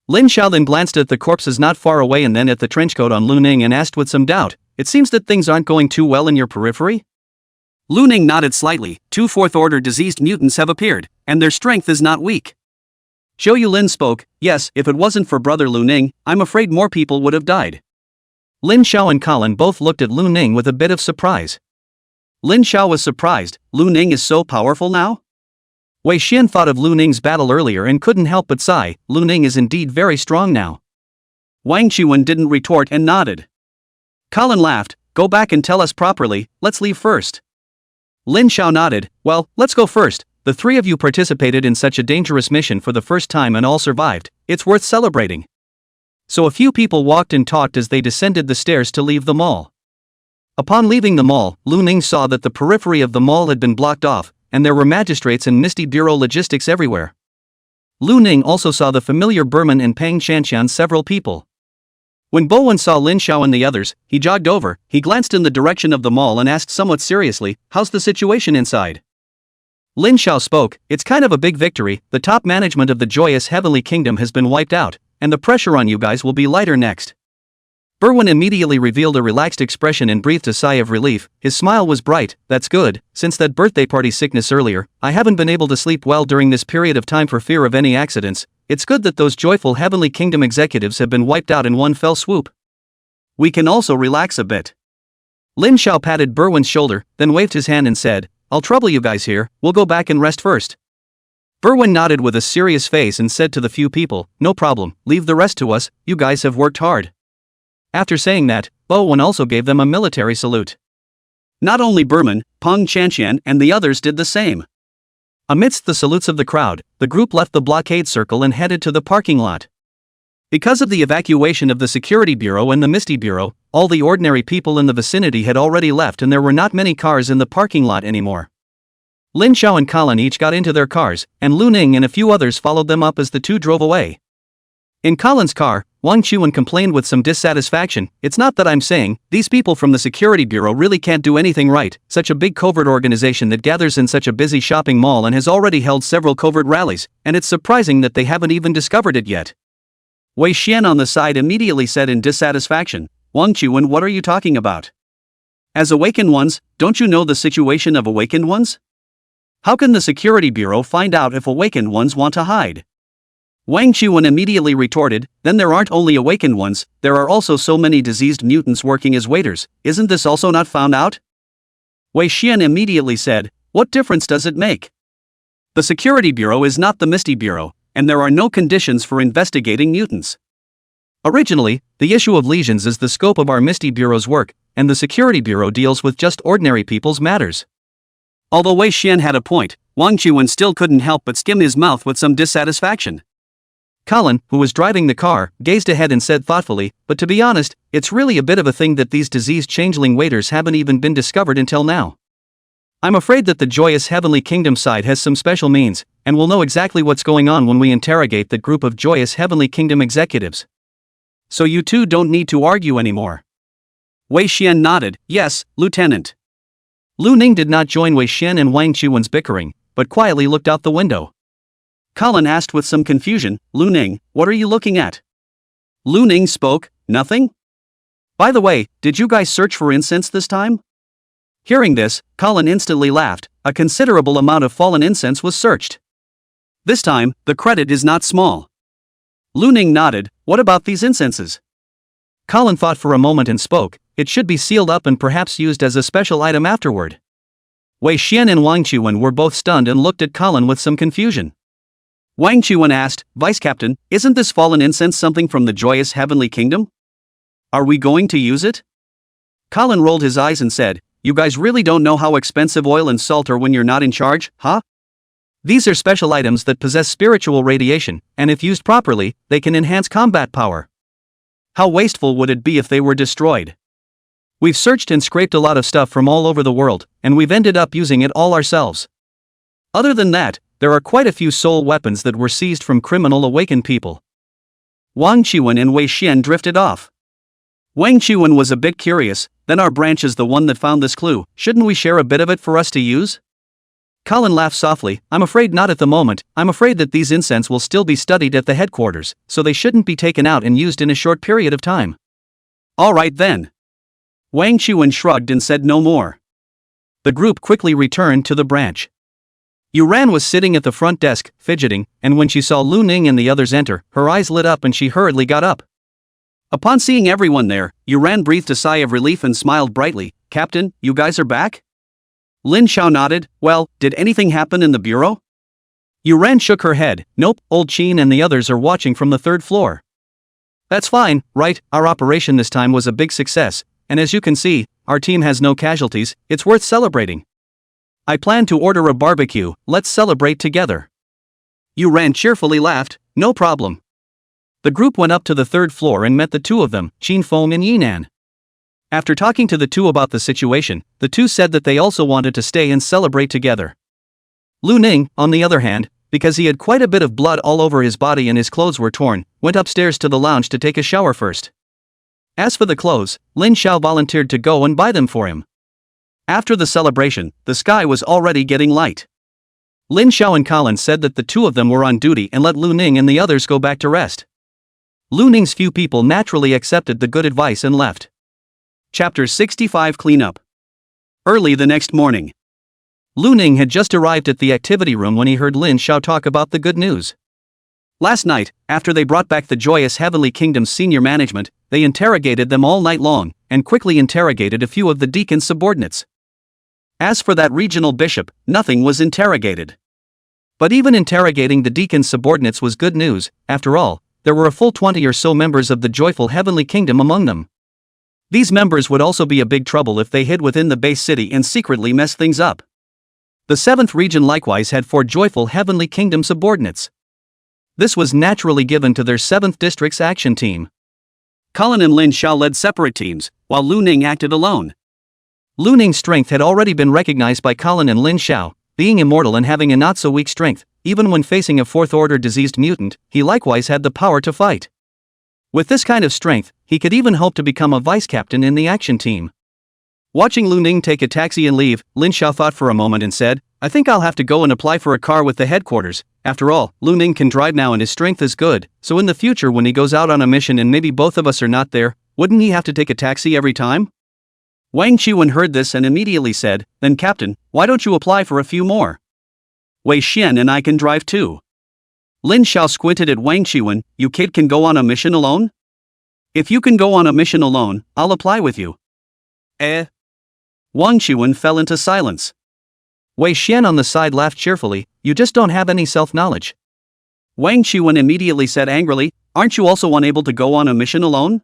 Lin Xiao then glanced at the corpses not far away and then at the trenchcoat on Lu Ning and asked with some doubt, "It seems that things aren't going too well in your periphery?" Lu Ning nodded slightly. 2 fourth-order diseased mutants have appeared, and their strength is not weak. Xiao Yulin spoke, "Yes, if it wasn't for brother Lu Ning, I'm afraid more people would have died." Lin Xiao and Colin both looked at Lu Ning with a bit of surprise. Lin Xiao was surprised, Lu Ning is so powerful now? Wei Xian thought of Lu Ning's battle earlier and couldn't help but sigh, Lu Ning is indeed very strong now. Wang Chuan didn't retort and nodded. Colin laughed, "Go back and tell us properly, let's leave first." Lin Xiao nodded, "Well, let's go first, the 3 of you participated in such a dangerous mission for the first time and all survived, it's worth celebrating." So a few people walked and talked as they descended the stairs to leave the mall. Upon leaving the mall, Lu Ning saw that the periphery of the mall had been blocked off, and there were magistrates and Misty Bureau logistics everywhere. Lu Ning also saw the familiar Burman and Pang Shanshan several people. When Bowen saw Lin Xiao and the others, he jogged over, he glanced in the direction of the mall and asked somewhat seriously, "How's the situation inside?" Lin Xiao spoke, "It's kind of a big victory, the top management of the Joyous Heavenly Kingdom has been wiped out, and the pressure on you guys will be lighter next." Berwin immediately revealed a relaxed expression and breathed a sigh of relief. His smile was bright, "That's good, since that birthday party sickness earlier, I haven't been able to sleep well during this period of time for fear of any accidents. It's good that those Joyful Heavenly Kingdom executives have been wiped out in one fell swoop. We can also relax a bit." Lin Xiao patted Berwin's shoulder, then waved his hand and said, "I'll trouble you guys here, we'll go back and rest first." Berwin nodded with a serious face and said to the few people, "No problem, leave the rest to us, you guys have worked hard." After saying that, Bowen also gave them a military salute. Not only Burman, Peng Chanshan and the others did the same. Amidst the salutes of the crowd, the group left the blockade circle and headed to the parking lot. Because of the evacuation of the Security Bureau and the Misty Bureau, all the ordinary people in the vicinity had already left and there were not many cars in the parking lot anymore. Lin Xiao and Colin each got into their cars, and Lu Ning and a few others followed them up as the two drove away. In Colin's car, Wang Chuan complained with some dissatisfaction, "It's not that I'm saying, these people from the Security Bureau really can't do anything right, such a big covert organization that gathers in such a busy shopping mall and has already held several covert rallies, and it's surprising that they haven't even discovered it yet." Wei Xian on the side immediately said in dissatisfaction, "Wang Chuan, what are you talking about? As awakened ones, don't you know the situation of awakened ones? How can the Security Bureau find out if awakened ones want to hide?" Wang Chuan immediately retorted, "Then there aren't only awakened ones, there are also so many diseased mutants working as waiters, isn't this also not found out?" Wei Xian immediately said, "What difference does it make? The Security Bureau is not the Misty Bureau, and there are no conditions for investigating mutants. Originally, the issue of lesions is the scope of our Misty Bureau's work, and the Security Bureau deals with just ordinary people's matters." Although Wei Xian had a point, Wang Chuan still couldn't help but skim his mouth with some dissatisfaction. Colin, who was driving the car, gazed ahead and said thoughtfully, "But to be honest, it's really a bit of a thing that these diseased changeling waiters haven't even been discovered until now. I'm afraid that the Joyous Heavenly Kingdom side has some special means, and we'll know exactly what's going on when we interrogate that group of Joyous Heavenly Kingdom executives. So you two don't need to argue anymore." Wei Xian nodded, yes, Lieutenant. Lu Ning did not join Wei Xian and Wang Chuan's bickering, but quietly looked out the window. Colin asked with some confusion, Lu Ning, what are you looking at? Lu Ning spoke, nothing? By the way, did you guys search for incense this time? Hearing this, Colin instantly laughed. A considerable amount of fallen incense was searched. This time, the credit is not small. Lu Ning nodded, what about these incenses? Colin thought for a moment and spoke, it should be sealed up and perhaps used as a special item afterward. Wei Xian and Wang Chuan were both stunned and looked at Colin with some confusion. Wang Chuan asked, Vice Captain, isn't this fallen incense something from the joyous heavenly kingdom? Are we going to use it? Colin rolled his eyes and said, you guys really don't know how expensive oil and salt are when you're not in charge, huh? These are special items that possess spiritual radiation, and if used properly, they can enhance combat power. How wasteful would it be if they were destroyed? We've searched and scraped a lot of stuff from all over the world, and we've ended up using it all ourselves. Other than that, there are quite a few soul weapons that were seized from criminal awakened people. Wang Chuan and Wei Xian drifted off. Wang Chuan was a bit curious, then our branch is the one that found this clue, shouldn't we share a bit of it for us to use? Colin laughed softly, I'm afraid not at the moment, I'm afraid that these incense will still be studied at the headquarters, so they shouldn't be taken out and used in a short period of time. Alright then. Wang Chuan shrugged and said no more. The group quickly returned to the branch. Yuran was sitting at the front desk, fidgeting, and when she saw Lu Ning and the others enter, her eyes lit up and she hurriedly got up. Upon seeing everyone there, Yuran breathed a sigh of relief and smiled brightly, Captain, you guys are back? Lin Xiao nodded, well, did anything happen in the bureau? Yuran shook her head, nope, old Qin and the others are watching from the third floor. That's fine, right, our operation this time was a big success, and as you can see, our team has no casualties, it's worth celebrating. I plan to order a barbecue, let's celebrate together. Yuran cheerfully laughed, no problem. The group went up to the third floor and met the two of them, Qin Feng and Yinan. After talking to the two about the situation, the two said that they also wanted to stay and celebrate together. Lu Ning, on the other hand, because he had quite a bit of blood all over his body and his clothes were torn, went upstairs to the lounge to take a shower first. As for the clothes, Lin Xiao volunteered to go and buy them for him. After the celebration, the sky was already getting light. Lin Xiao and Colin said that the two of them were on duty and let Lu Ning and the others go back to rest. Lu Ning's few people naturally accepted the good advice and left. Chapter 65 Cleanup. Early the next morning. Lu Ning had just arrived at the activity room when he heard Lin Xiao talk about the good news. Last night, after they brought back the joyous Heavenly Kingdom's senior management, they interrogated them all night long, and quickly interrogated a few of the deacon's subordinates. As for that regional bishop, nothing was interrogated. But even interrogating the deacon's subordinates was good news, after all, there were a full 20 or so members of the joyful Heavenly Kingdom among them. These members would also be a big trouble if they hid within the base city and secretly messed things up. The 7th region likewise had 4 joyful Heavenly Kingdom subordinates. This was naturally given to their 7th district's action team. Colin and Lin Xiao led separate teams, while Lu Ning acted alone. Lu Ning's strength had already been recognized by Colin and Lin Xiao, being immortal and having a not-so-weak strength, even when facing a 4th-order diseased mutant, he likewise had the power to fight. With this kind of strength, he could even hope to become a vice-captain in the action team. Watching Lu Ning take a taxi and leave, Lin Xiao thought for a moment and said, I think I'll have to go and apply for a car with the headquarters. After all, Lu Ning can drive now and his strength is good, so in the future when he goes out on a mission and maybe both of us are not there, wouldn't he have to take a taxi every time? Wang Chuan heard this and immediately said, then Captain, why don't you apply for a few more? Wei Xian and I can drive too. Lin Xiao squinted at Wang Chuan, you kid can go on a mission alone? If you can go on a mission alone, I'll apply with you. Wang Chuan fell into silence. Wei Xian on the side laughed cheerfully, you just don't have any self-knowledge. Wang Chuan immediately said angrily, aren't you also unable to go on a mission alone?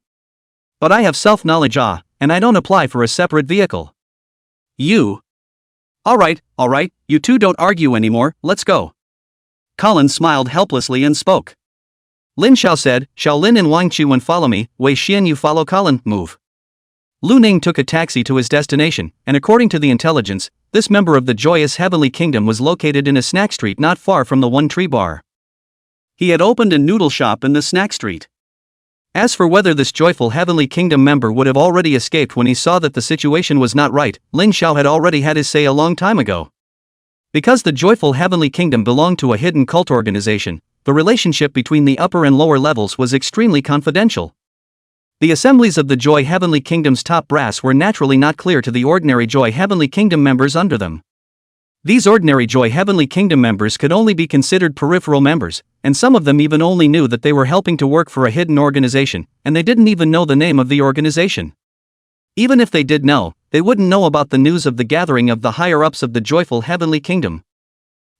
But I have self-knowledge and I don't apply for a separate vehicle. You? Alright, you two don't argue anymore, let's go. Colin smiled helplessly and spoke. Lin Xiao said, Xiao Lin and Wang Chuan follow me, Wei Xian you follow Colin, move. Lu Ning took a taxi to his destination, and according to the intelligence, this member of the joyous Heavenly Kingdom was located in a snack street not far from the One Tree Bar. He had opened a noodle shop in the snack street. As for whether this joyful Heavenly Kingdom member would have already escaped when he saw that the situation was not right, Lin Xiao had already had his say a long time ago. Because the joyful Heavenly Kingdom belonged to a hidden cult organization, the relationship between the upper and lower levels was extremely confidential. The assemblies of the Joy Heavenly Kingdom's top brass were naturally not clear to the ordinary Joy Heavenly Kingdom members under them. These ordinary Joy Heavenly Kingdom members could only be considered peripheral members, and some of them even only knew that they were helping to work for a hidden organization, and they didn't even know the name of the organization. Even if they did know, they wouldn't know about the news of the gathering of the higher-ups of the joyful Heavenly Kingdom.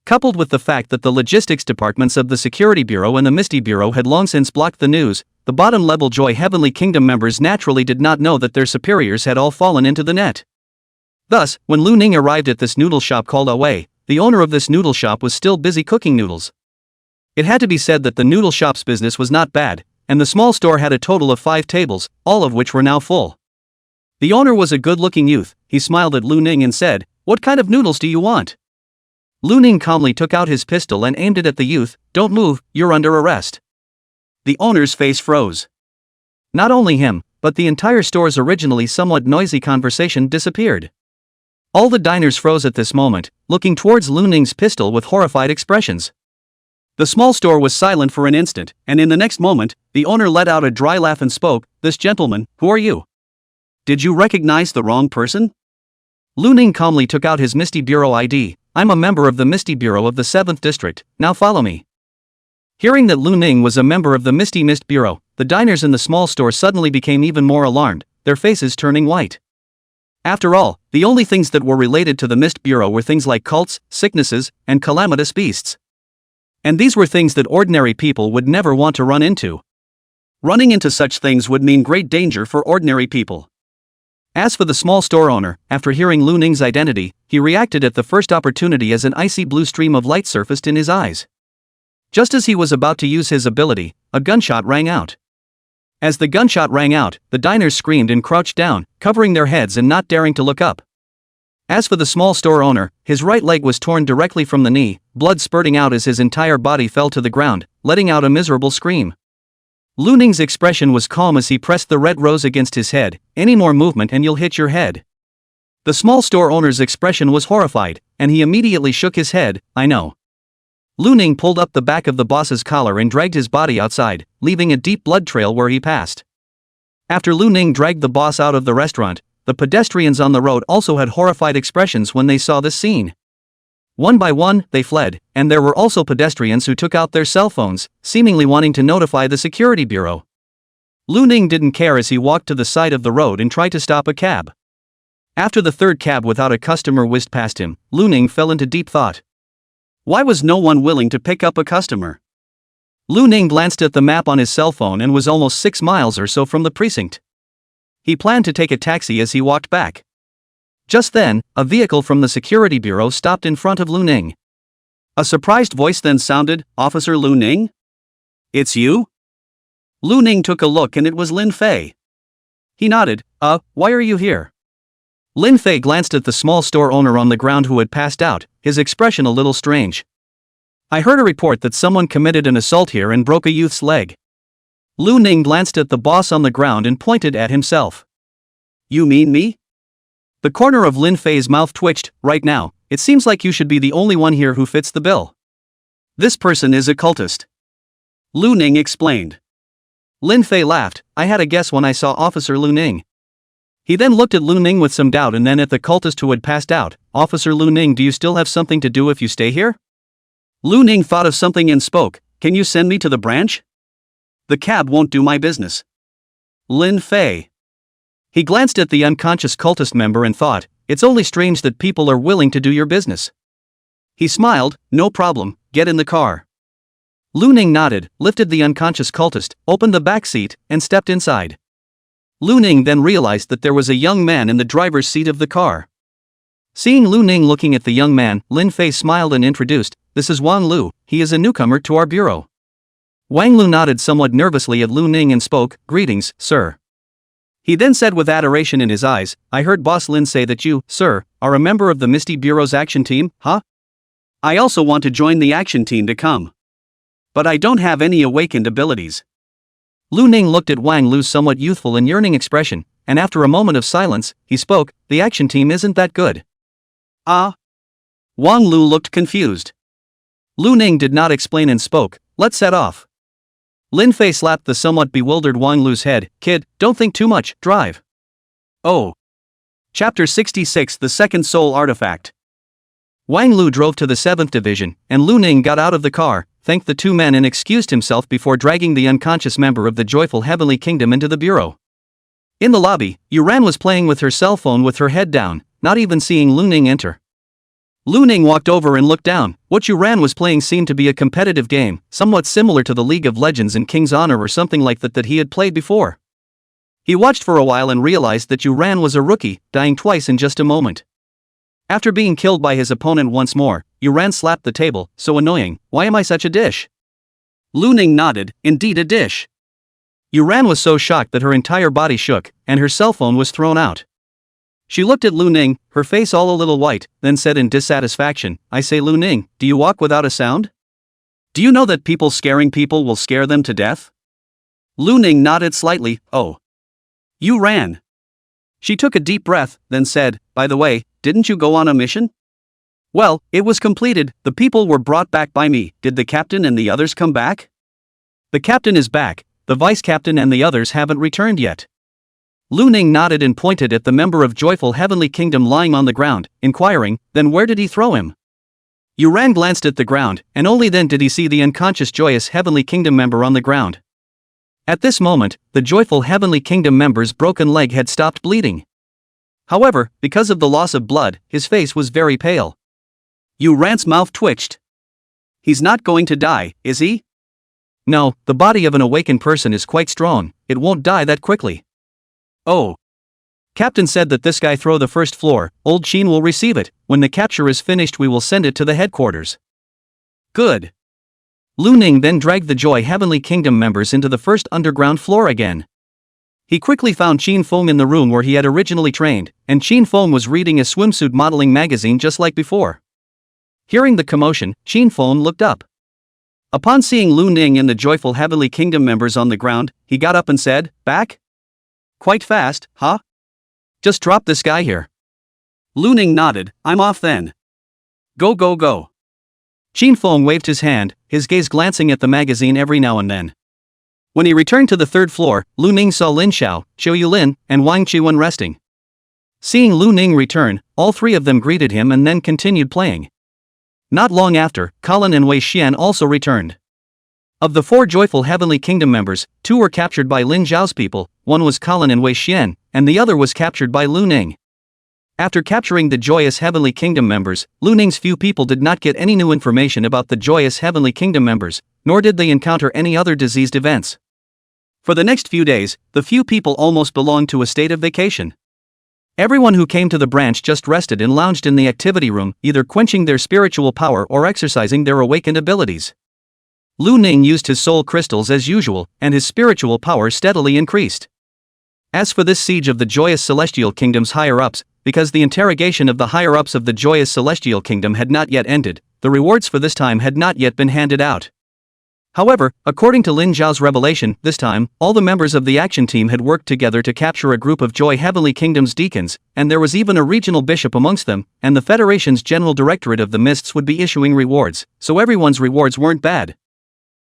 Coupled with the fact that the logistics departments of the Security Bureau and the Misty Bureau had long since blocked the news, the bottom-level Joy Heavenly Kingdom members naturally did not know that their superiors had all fallen into the net. Thus, when Lu Ning arrived at this noodle shop called Away, the owner of this noodle shop was still busy cooking noodles. It had to be said that the noodle shop's business was not bad, and the small store had a total of 5 tables, all of which were now full. The owner was a good-looking youth. He smiled at Lu Ning and said, "What kind of noodles do you want?" Lu Ning calmly took out his pistol and aimed it at the youth. "Don't move, you're under arrest." The owner's face froze. Not only him, but the entire store's originally somewhat noisy conversation disappeared. All the diners froze at this moment, looking towards Lu Ning's pistol with horrified expressions. The small store was silent for an instant, and in the next moment, the owner let out a dry laugh and spoke, "This gentleman, who are you? Did you recognize the wrong person?" Lu Ning calmly took out his Misty Bureau ID. "I'm a member of the Misty Bureau of the 7th District, now follow me." Hearing that Lu Ning was a member of the Misty Mist Bureau, the diners in the small store suddenly became even more alarmed, their faces turning white. After all, the only things that were related to the Mist Bureau were things like cults, sicknesses, and calamitous beasts. And these were things that ordinary people would never want to run into. Running into such things would mean great danger for ordinary people. As for the small store owner, after hearing Lu Ning's identity, he reacted at the first opportunity as an icy blue stream of light surfaced in his eyes. Just as he was about to use his ability, a gunshot rang out. As the gunshot rang out, the diners screamed and crouched down, covering their heads and not daring to look up. As for the small store owner, his right leg was torn directly from the knee, blood spurting out as his entire body fell to the ground, letting out a miserable scream. Lu Ning's expression was calm as he pressed the red rose against his head. "Any more movement and you'll hit your head." The small store owner's expression was horrified, and he immediately shook his head. "I know." Lu Ning pulled up the back of the boss's collar and dragged his body outside, leaving a deep blood trail where he passed. After Lu Ning dragged the boss out of the restaurant, the pedestrians on the road also had horrified expressions when they saw this scene. One by one, they fled, and there were also pedestrians who took out their cell phones, seemingly wanting to notify the Security Bureau. Lu Ning didn't care as he walked to the side of the road and tried to stop a cab. After the third cab without a customer whizzed past him, Lu Ning fell into deep thought. Why was no one willing to pick up a customer? Lu Ning glanced at the map on his cell phone and was almost 6 miles or so from the precinct. He planned to take a taxi as he walked back. Just then, a vehicle from the Security Bureau stopped in front of Lu Ning. A surprised voice then sounded, "Officer Lu Ning? It's you?" Lu Ning took a look and it was Lin Fei. He nodded. Why are you here?" Lin Fei glanced at the small store owner on the ground who had passed out, his expression a little strange. "I heard a report that someone committed an assault here and broke a youth's leg." Lu Ning glanced at the boss on the ground and pointed at himself. "You mean me?" The corner of Lin Fei's mouth twitched. "Right now, it seems like you should be the only one here who fits the bill. This person is a cultist," Lu Ning explained. Lin Fei laughed. "I had a guess when I saw Officer Lu Ning." He then looked at Lu Ning with some doubt and then at the cultist who had passed out. "Officer Lu Ning, do you still have something to do if you stay here?" Lu Ning thought of something and spoke. "Can you send me to the branch? The cab won't do my business." Lin Fei. He glanced at the unconscious cultist member and thought, "It's only strange that people are willing to do your business." He smiled. "No problem, get in the car." Lu Ning nodded, lifted the unconscious cultist, opened the back seat, and stepped inside. Lu Ning then realized that there was a young man in the driver's seat of the car. Seeing Lu Ning looking at the young man, Lin Fei smiled and introduced, "This is Wang Lu, he is a newcomer to our bureau." Wang Lu nodded somewhat nervously at Lu Ning and spoke, "Greetings, sir." He then said with adoration in his eyes, "I heard Boss Lin say that you, sir, are a member of the Misty Bureau's action team, huh? I also want to join the action team to come. But I don't have any awakened abilities." Lu Ning looked at Wang Lu's somewhat youthful and yearning expression, and after a moment of silence, he spoke, "The action team isn't that good." Ah? Wang Lu looked confused. Lu Ning did not explain and spoke, "Let's set off." Lin Fei slapped the somewhat bewildered Wang Lu's head, "Kid, don't think too much, drive." Oh. Chapter 66 The Second Soul Artifact. Wang Lu drove to the 7th Division, and Lu Ning got out of the car, thanked the two men and excused himself before dragging the unconscious member of the joyful Heavenly Kingdom into the bureau. In the lobby, Yuran was playing with her cell phone with her head down, not even seeing Lu Ning enter. Lu Ning walked over and looked down. What Yuran was playing seemed to be a competitive game, somewhat similar to the League of Legends and King's Honor or something like that he had played before. He watched for a while and realized that Yuran was a rookie, dying twice in just a moment. After being killed by his opponent once more, Yuran slapped the table, "So annoying, why am I such a dish?" Lu Ning nodded, "Indeed a dish." Yuran was so shocked that her entire body shook, and her cell phone was thrown out. She looked at Lu Ning, her face all a little white, then said in dissatisfaction, "I say Lu Ning, do you walk without a sound? Do you know that people scaring people will scare them to death?" Lu Ning nodded slightly, "Oh. You ran." She took a deep breath, then said, "By the way, didn't you go on a mission?" "Well, it was completed, the people were brought back by me. Did the captain and the others come back?" "The captain is back, the vice-captain and the others haven't returned yet." Lu Ning nodded and pointed at the member of joyful Heavenly Kingdom lying on the ground, inquiring, "Then where did he throw him?" Yuran glanced at the ground, and only then did he see the unconscious joyous Heavenly Kingdom member on the ground. At this moment, the joyful Heavenly Kingdom member's broken leg had stopped bleeding. However, because of the loss of blood, his face was very pale. Yuran's mouth twitched. "He's not going to die, is he?" "No, the body of an awakened person is quite strong, it won't die that quickly." "Oh. Captain said that this guy throw the first floor, old Sheen will receive it, when the capture is finished we will send it to the headquarters." "Good." Lu Ning then dragged the Joy Heavenly Kingdom members into the first underground floor again. He quickly found Qin Feng in the room where he had originally trained, and Qin Feng was reading a swimsuit modeling magazine just like before. Hearing the commotion, Qin Feng looked up. Upon seeing Lu Ning and the joyful Heavenly Kingdom members on the ground, he got up and said, "Back? Quite fast, huh? Just drop this guy here." Lu Ning nodded, "I'm off then. Go go go." Qin Feng waved his hand, his gaze glancing at the magazine every now and then. When he returned to the 3rd floor, Lu Ning saw Lin Xiao, Xiu Yulin, and Wang Qiwen resting. Seeing Lu Ning return, all three of them greeted him and then continued playing. Not long after, Colin and Wei Xian also returned. Of the 4 joyful Heavenly Kingdom members, 2 were captured by Lin Zhao's people, one was Colin and Wei Xian, and the other was captured by Lu Ning. After capturing the joyous Heavenly Kingdom members, Lu Ning's few people did not get any new information about the joyous Heavenly Kingdom members, nor did they encounter any other diseased events. For the next few days, the few people almost belonged to a state of vacation. Everyone who came to the branch just rested and lounged in the activity room, either quenching their spiritual power or exercising their awakened abilities. Lu Ning used his soul crystals as usual, and his spiritual power steadily increased. As for this siege of the joyous Celestial Kingdom's higher-ups, because the interrogation of the higher-ups of the joyous Celestial Kingdom had not yet ended, the rewards for this time had not yet been handed out. However, according to Lin Zhao's revelation, this time, all the members of the action team had worked together to capture a group of Joy Heavenly Kingdom's deacons, and there was even a regional bishop amongst them, and the Federation's General Directorate of the Mists would be issuing rewards, so everyone's rewards weren't bad.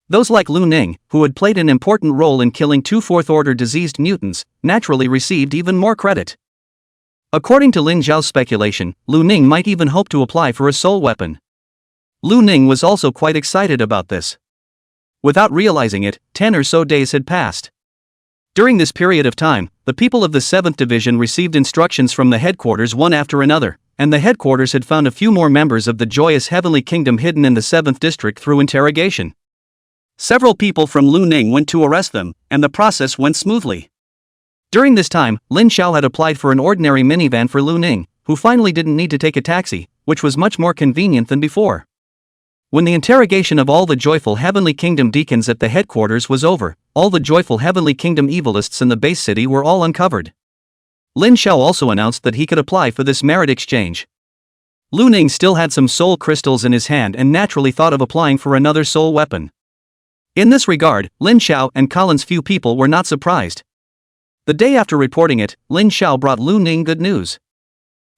Those like Lu Ning, who had played an important role in killing 2 4th-order diseased mutants, naturally received even more credit. According to Lin Zhao's speculation, Lu Ning might even hope to apply for a soul weapon. Lu Ning was also quite excited about this. Without realizing it, 10 or so days had passed. During this period of time, the people of the 7th Division received instructions from the headquarters one after another, and the headquarters had found a few more members of the joyous Heavenly Kingdom hidden in the 7th District through interrogation. Several people from Lu Ning went to arrest them, and the process went smoothly. During this time, Lin Xiao had applied for an ordinary minivan for Lu Ning, who finally didn't need to take a taxi, which was much more convenient than before. When the interrogation of all the joyful Heavenly Kingdom deacons at the headquarters was over, all the joyful Heavenly Kingdom evilists in the base city were all uncovered. Lin Xiao also announced that he could apply for this merit exchange. Lu Ning still had some soul crystals in his hand and naturally thought of applying for another soul weapon. In this regard, Lin Xiao and Colin's few people were not surprised. The day after reporting it, Lin Xiao brought Lu Ning good news.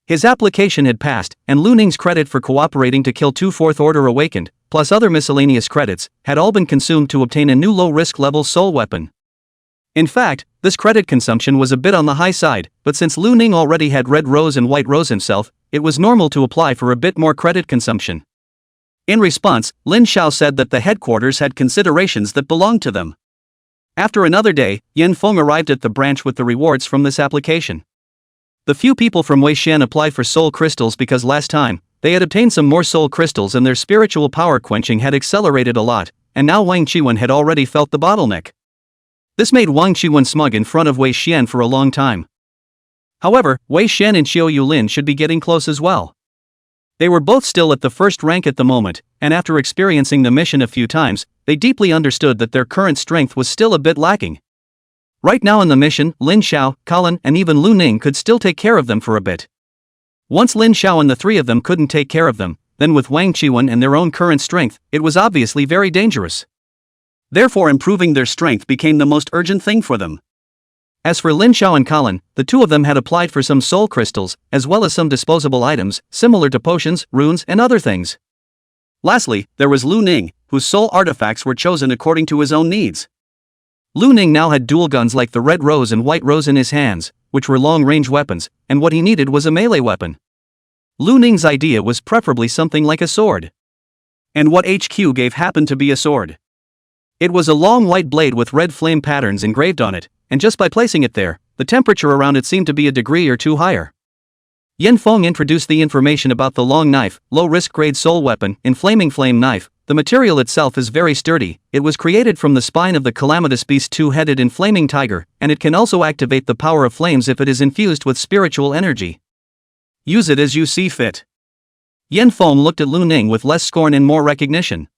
His application had passed, and Lu Ning's credit for cooperating to kill 2 Fourth Order Awakened, plus other miscellaneous credits, had all been consumed to obtain a new low-risk level soul weapon. In fact, this credit consumption was a bit on the high side, but since Lu Ning already had Red Rose and White Rose himself, it was normal to apply for a bit more credit consumption. In response, Lin Xiao said that the headquarters had considerations that belonged to them. After another day, Yan Feng arrived at the branch with the rewards from this application. The few people from Wei Xian applied for soul crystals because last time, they had obtained some more soul crystals and their spiritual power quenching had accelerated a lot, and now Wang Qiwen had already felt the bottleneck. This made Wang Qiwen smug in front of Wei Xian for a long time. However, Wei Xian and Xiao Yulin should be getting close as well. They were both still at the first rank at the moment, and after experiencing the mission a few times, they deeply understood that their current strength was still a bit lacking. Right now in the mission, Lin Xiao, Colin, and even Lu Ning could still take care of them for a bit. Once Lin Xiao and the 3 of them couldn't take care of them, then with Wang Qiwen and their own current strength, it was obviously very dangerous. Therefore improving their strength became the most urgent thing for them. As for Lin Xiao and Colin, the 2 of them had applied for some soul crystals, as well as some disposable items, similar to potions, runes, and other things. Lastly, there was Lu Ning, whose soul artifacts were chosen according to his own needs. Lu Ning now had dual guns like the Red Rose and White Rose in his hands, which were long-range weapons, and what he needed was a melee weapon. Lu Ning's idea was preferably something like a sword. And what HQ gave happened to be a sword. It was a long white blade with red flame patterns engraved on it, and just by placing it there, the temperature around it seemed to be a degree or 2 higher. Yan Feng introduced the information about the long knife, low-risk grade soul weapon, inflaming flame knife. The material itself is very sturdy, it was created from the spine of the calamitous beast 2-headed inflaming tiger, and it can also activate the power of flames if it is infused with spiritual energy. Use it as you see fit. Yan Feng looked at Lu Ning with less scorn and more recognition.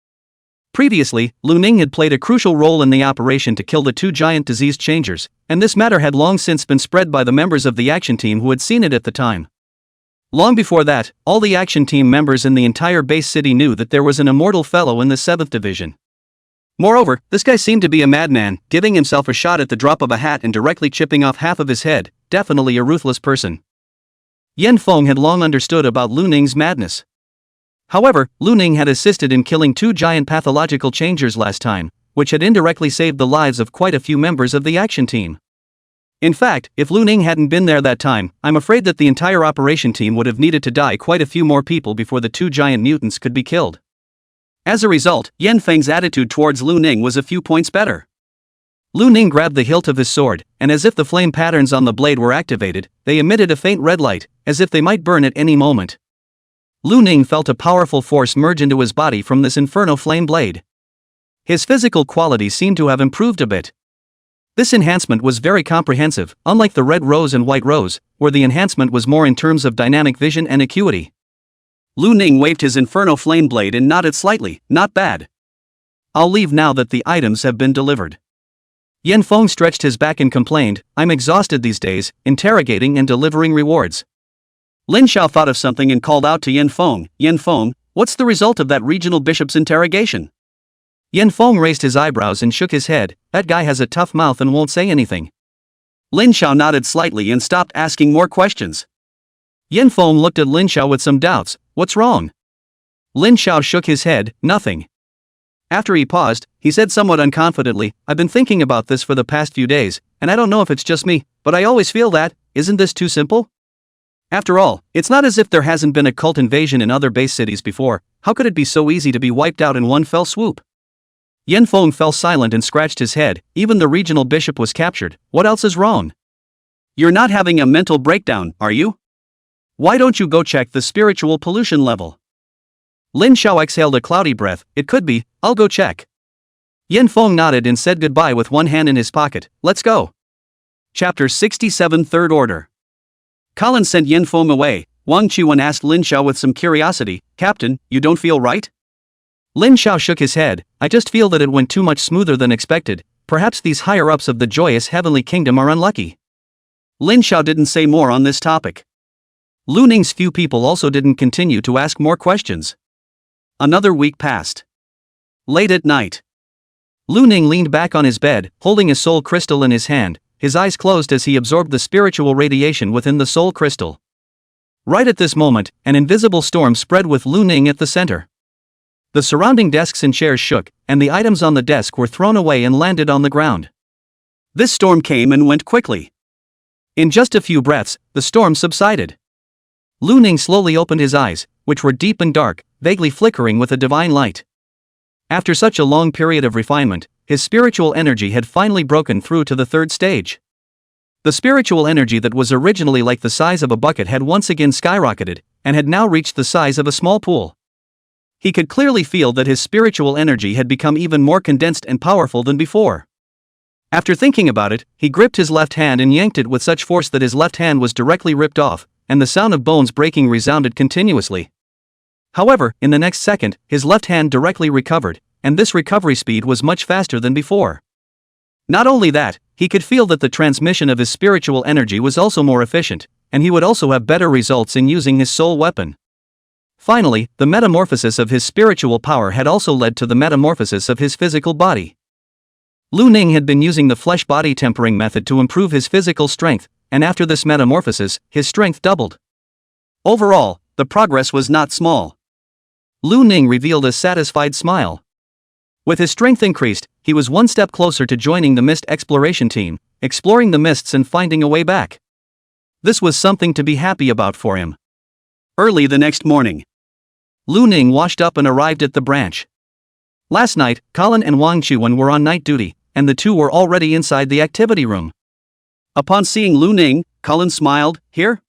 Previously, Lu Ning had played a crucial role in the operation to kill the 2 giant disease changers, and this matter had long since been spread by the members of the action team who had seen it at the time. Long before that, all the action team members in the entire base city knew that there was an immortal fellow in the 7th Division. Moreover, this guy seemed to be a madman, giving himself a shot at the drop of a hat and directly chipping off half of his head, definitely a ruthless person. Yan Feng had long understood about Lu Ning's madness. However, Lu Ning had assisted in killing 2 giant pathological changers last time, which had indirectly saved the lives of quite a few members of the action team. In fact, if Lu Ning hadn't been there that time, I'm afraid that the entire operation team would have needed to die quite a few more people before the 2 giant mutants could be killed. As a result, Yan Feng's attitude towards Lu Ning was a few points better. Lu Ning grabbed the hilt of his sword, and as if the flame patterns on the blade were activated, they emitted a faint red light, as if they might burn at any moment. Lu Ning felt a powerful force merge into his body from this inferno flame blade. His physical qualities seemed to have improved a bit. This enhancement was very comprehensive, unlike the Red Rose and White Rose, where the enhancement was more in terms of dynamic vision and acuity. Lu Ning waved his inferno flame blade and nodded slightly. Not bad. I'll leave now that the items have been delivered. Yan Feng stretched his back and complained, I'm exhausted these days, interrogating and delivering rewards. Lin Xiao thought of something and called out to Yan Feng, what's the result of that regional bishop's interrogation? Yan Feng raised his eyebrows and shook his head, that guy has a tough mouth and won't say anything. Lin Xiao nodded slightly and stopped asking more questions. Yan Feng looked at Lin Xiao with some doubts, what's wrong? Lin Xiao shook his head, nothing. After he paused, he said somewhat unconfidently, I've been thinking about this for the past few days, and I don't know if it's just me, but I always feel that, isn't this too simple? After all, it's not as if there hasn't been a cult invasion in other base cities before, how could it be so easy to be wiped out in one fell swoop? Yan Feng fell silent and scratched his head, even the regional bishop was captured, what else is wrong? You're not having a mental breakdown, are you? Why don't you go check the spiritual pollution level? Lin Xiao exhaled a cloudy breath, it could be, I'll go check. Yan Feng nodded and said goodbye with one hand in his pocket, let's go. Chapter 67 Third Order. Colin sent Yan Feng away. Wang Qiwen asked Lin Xiao with some curiosity, Captain, you don't feel right? Lin Xiao shook his head, I just feel that it went too much smoother than expected, perhaps these higher-ups of the joyous heavenly kingdom are unlucky. Lin Xiao didn't say more on this topic. Lu Ning's few people also didn't continue to ask more questions. Another week passed. Late at night. Lu Ning leaned back on his bed, holding a soul crystal in his hand, his eyes closed as he absorbed the spiritual radiation within the soul crystal. Right at this moment, an invisible storm spread with Lu Ning at the center. The surrounding desks and chairs shook, and the items on the desk were thrown away and landed on the ground. This storm came and went quickly. In just a few breaths, the storm subsided. Lu Ning slowly opened his eyes, which were deep and dark, vaguely flickering with a divine light. After such a long period of refinement, his spiritual energy had finally broken through to the third stage. The spiritual energy that was originally like the size of a bucket had once again skyrocketed, and had now reached the size of a small pool. He could clearly feel that his spiritual energy had become even more condensed and powerful than before. After thinking about it, he gripped his left hand and yanked it with such force that his left hand was directly ripped off, and the sound of bones breaking resounded continuously. However, in the next second, his left hand directly recovered, and this recovery speed was much faster than before. Not only that, he could feel that the transmission of his spiritual energy was also more efficient, and he would also have better results in using his soul weapon. Finally, the metamorphosis of his spiritual power had also led to the metamorphosis of his physical body. Lu Ning had been using the flesh-body tempering method to improve his physical strength, and after this metamorphosis, his strength doubled. Overall, the progress was not small. Lu Ning revealed a satisfied smile. With his strength increased, he was one step closer to joining the mist exploration team, exploring the mists and finding a way back. This was something to be happy about for him. Early the next morning, Lu Ning washed up and arrived at the branch. Last night, Colin and Wang Chuan were on night duty, and the two were already inside the activity room. Upon seeing Lu Ning, Colin smiled. "Here?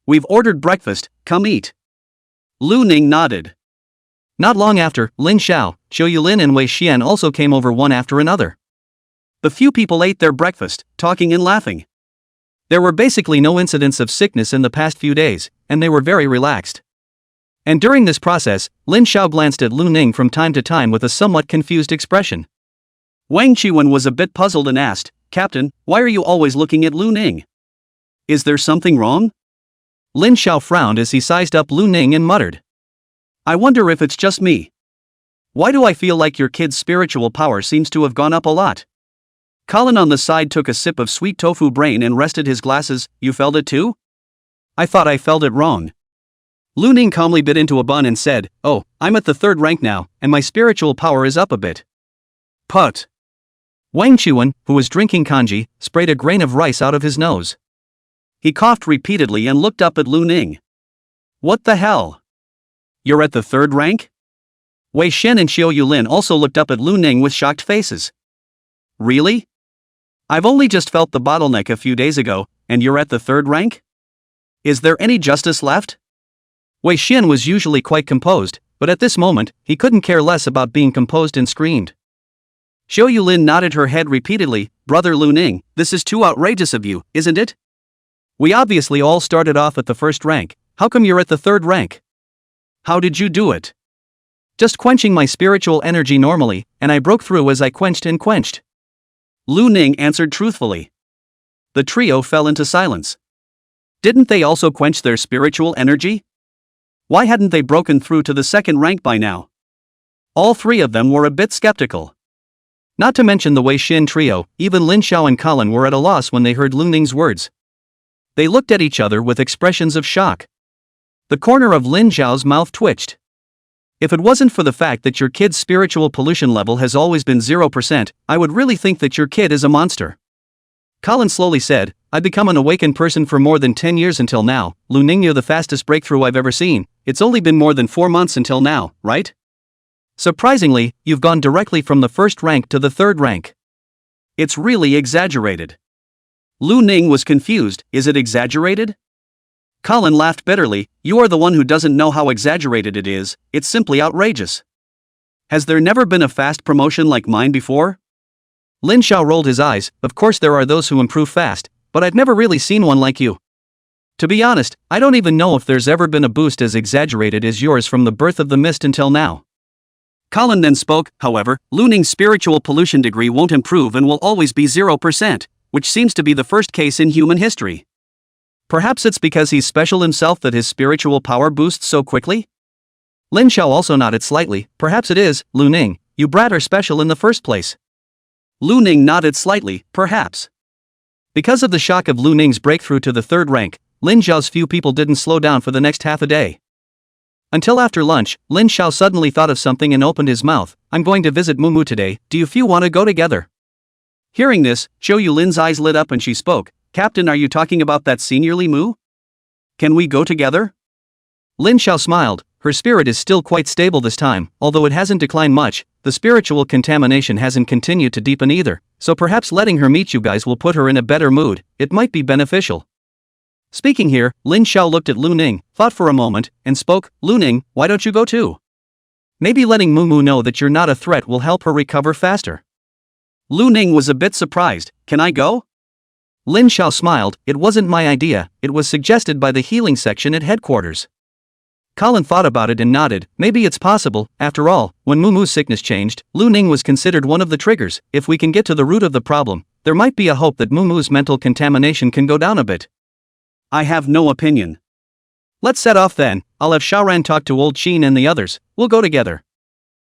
We've ordered breakfast, come eat." Lu Ning nodded. Not long after, Lin Xiao, Xiu Lin and Wei Xian also came over one after another. The few people ate their breakfast, talking and laughing. There were basically no incidents of sickness in the past few days, and they were very relaxed. And during this process, Lin Xiao glanced at Lu Ning from time to time with a somewhat confused expression. Wang Chuan was a bit puzzled and asked, "Captain, why are you always looking at Lu Ning? Is there something wrong?" Lin Xiao frowned as he sized up Lu Ning and muttered, "I wonder if it's just me. Why do I feel like your kid's spiritual power seems to have gone up a lot?" Colin on the side took a sip of sweet tofu brain and rested his glasses. "You felt it too?" "I thought I felt it wrong." Lu Ning calmly bit into a bun and said, "Oh, I'm at the third rank now, and my spiritual power is up a bit." Put. Wang Chuan, who was drinking kanji, sprayed a grain of rice out of his nose. He coughed repeatedly and looked up at Lu Ning. "What the hell? You're at the third rank?" Wei Xian and Xiu Lin also looked up at Lu Ning with shocked faces. "Really? I've only just felt the bottleneck a few days ago, and you're at the third rank? Is there any justice left?" Wei Xian was usually quite composed, but at this moment, he couldn't care less about being composed and screamed. Xiu Lin nodded her head repeatedly. "Brother Lu Ning, this is too outrageous of you, isn't it? We obviously all started off at the first rank. How come you're at the third rank? How did you do it?" "Just quenching my spiritual energy normally, and I broke through as I quenched and quenched." Lu Ning answered truthfully. The trio fell into silence. Didn't they also quench their spiritual energy? Why hadn't they broken through to the second rank by now? All three of them were a bit skeptical. Not to mention the Wei Xin trio, even Lin Xiao and Colin were at a loss when they heard Lu Ning's words. They looked at each other with expressions of shock. The corner of Lin Xiao's mouth twitched. "If it wasn't for the fact that your kid's spiritual pollution level has always been 0%, I would really think that your kid is a monster." Colin slowly said, "I've become an awakened person for more than 10 years until now. Lu Ning, you're the fastest breakthrough I've ever seen. It's only been more than 4 months until now, right? Surprisingly, you've gone directly from the first rank to the third rank. It's really exaggerated." Lu Ning was confused. "Is it exaggerated?" Colin laughed bitterly. "You are the one who doesn't know how exaggerated it is. It's simply outrageous. Has there never been a fast promotion like mine before?" Lin Xiao rolled his eyes. "Of course there are those who improve fast, but I've never really seen one like you. To be honest, I don't even know if there's ever been a boost as exaggerated as yours from the birth of the mist until now." Colin then spoke. "However, Lu Ning's spiritual pollution degree won't improve and will always be 0%, which seems to be the first case in human history. Perhaps it's because he's special himself that his spiritual power boosts so quickly?" Lin Xiao also nodded slightly. "Perhaps it is, Lu Ning, You brat are special in the first place. Lu Ning nodded slightly, perhaps. Because of the shock of Lu Ning's breakthrough to the third rank, Lin Xiao's few people didn't slow down for the next half a day. Until after lunch, Lin Xiao suddenly thought of something and opened his mouth. I'm going to visit Mumu today, do you few want to go together? Hearing this, Zhou Yulin's eyes lit up and she spoke. Captain, are you talking about that senior Li Mu? Can we go together? Lin Xiao smiled. Her spirit is still quite stable this time, although it hasn't declined much. The spiritual contamination hasn't continued to deepen either, so perhaps letting her meet you guys will put her in a better mood. It might be beneficial. Speaking here, Lin Xiao looked at Lu Ning, thought for a moment, and spoke. Lu Ning, why don't you go too? Maybe letting Mumu know that you're not a threat will help her recover faster. Lu Ning was a bit surprised. Can I go? Lin Xiao smiled. It wasn't my idea, it was suggested by the healing section at headquarters. Colin thought about it and nodded. Maybe it's possible. After all, when Mumu's sickness changed, Lu Ning was considered one of the triggers. If we can get to the root of the problem, there might be a hope that Mumu's mental contamination can go down a bit. I have no opinion. Let's set off then. I'll have Xiaoran talk to old Qin and the others. We'll go together.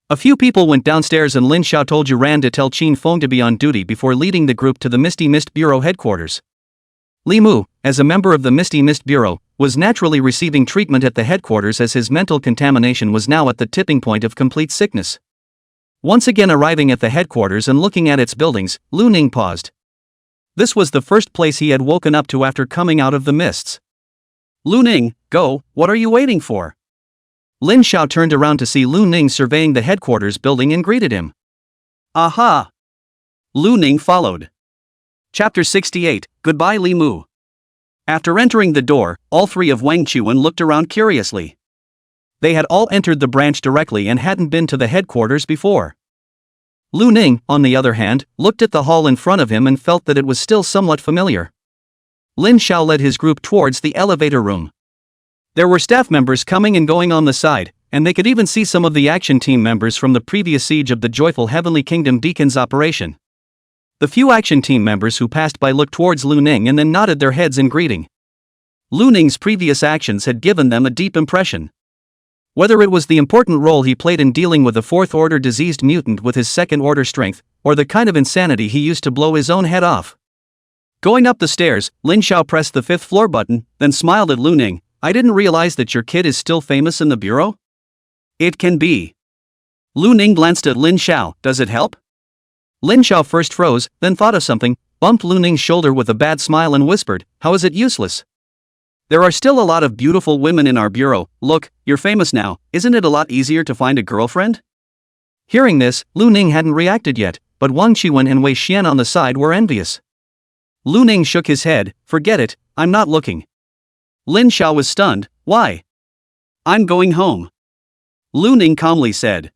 A few people went downstairs and Lin Xiao told Yuran to tell Qin Feng to be on duty before leading the group to the Misty Mist Bureau headquarters. Li Mu, as a member of the Misty Mist Bureau, was naturally receiving treatment at the headquarters as his mental contamination was now at the tipping point of complete sickness. Once again arriving at the headquarters and looking at its buildings, Lu Ning paused. This was the first place he had woken up to after coming out of the mists. Lu Ning, go, what are you waiting for? Lin Xiao turned around to see Lu Ning surveying the headquarters building and greeted him. Aha! Lu Ning followed. Chapter 68, Goodbye Li Mu. After entering the door, all three of Wang Chuan looked around curiously. They had all entered the branch directly and hadn't been to the headquarters before. Lu Ning, on the other hand, looked at the hall in front of him and felt that it was still somewhat familiar. Lin Xiao led his group towards the elevator room. There were staff members coming and going on the side, and they could even see some of the action team members from the previous siege of the joyful Heavenly Kingdom Deacon's operation. The few action team members who passed by looked towards Lu Ning and then nodded their heads in greeting. Lu Ning's previous actions had given them a deep impression. Whether it was the important role he played in dealing with a fourth-order diseased mutant with his second-order strength, or the kind of insanity he used to blow his own head off. Going up the stairs, Lin Xiao pressed the 5th floor button, then smiled at Lu Ning. I didn't realize that your kid is still famous in the bureau? It can be. Lu Ning glanced at Lin Xiao. Does it help? Lin Xiao first froze, then thought of something, bumped Lu Ning's shoulder with a bad smile and whispered, how is it useless? There are still a lot of beautiful women in our bureau. Look, you're famous now, isn't it a lot easier to find a girlfriend? Hearing this, Lu Ning hadn't reacted yet, but Wang Qiwen and Wei Xian on the side were envious. Lu Ning shook his head. Forget it, I'm not looking. Lin Xiao was stunned. Why? I'm going home. Lu Ning calmly said.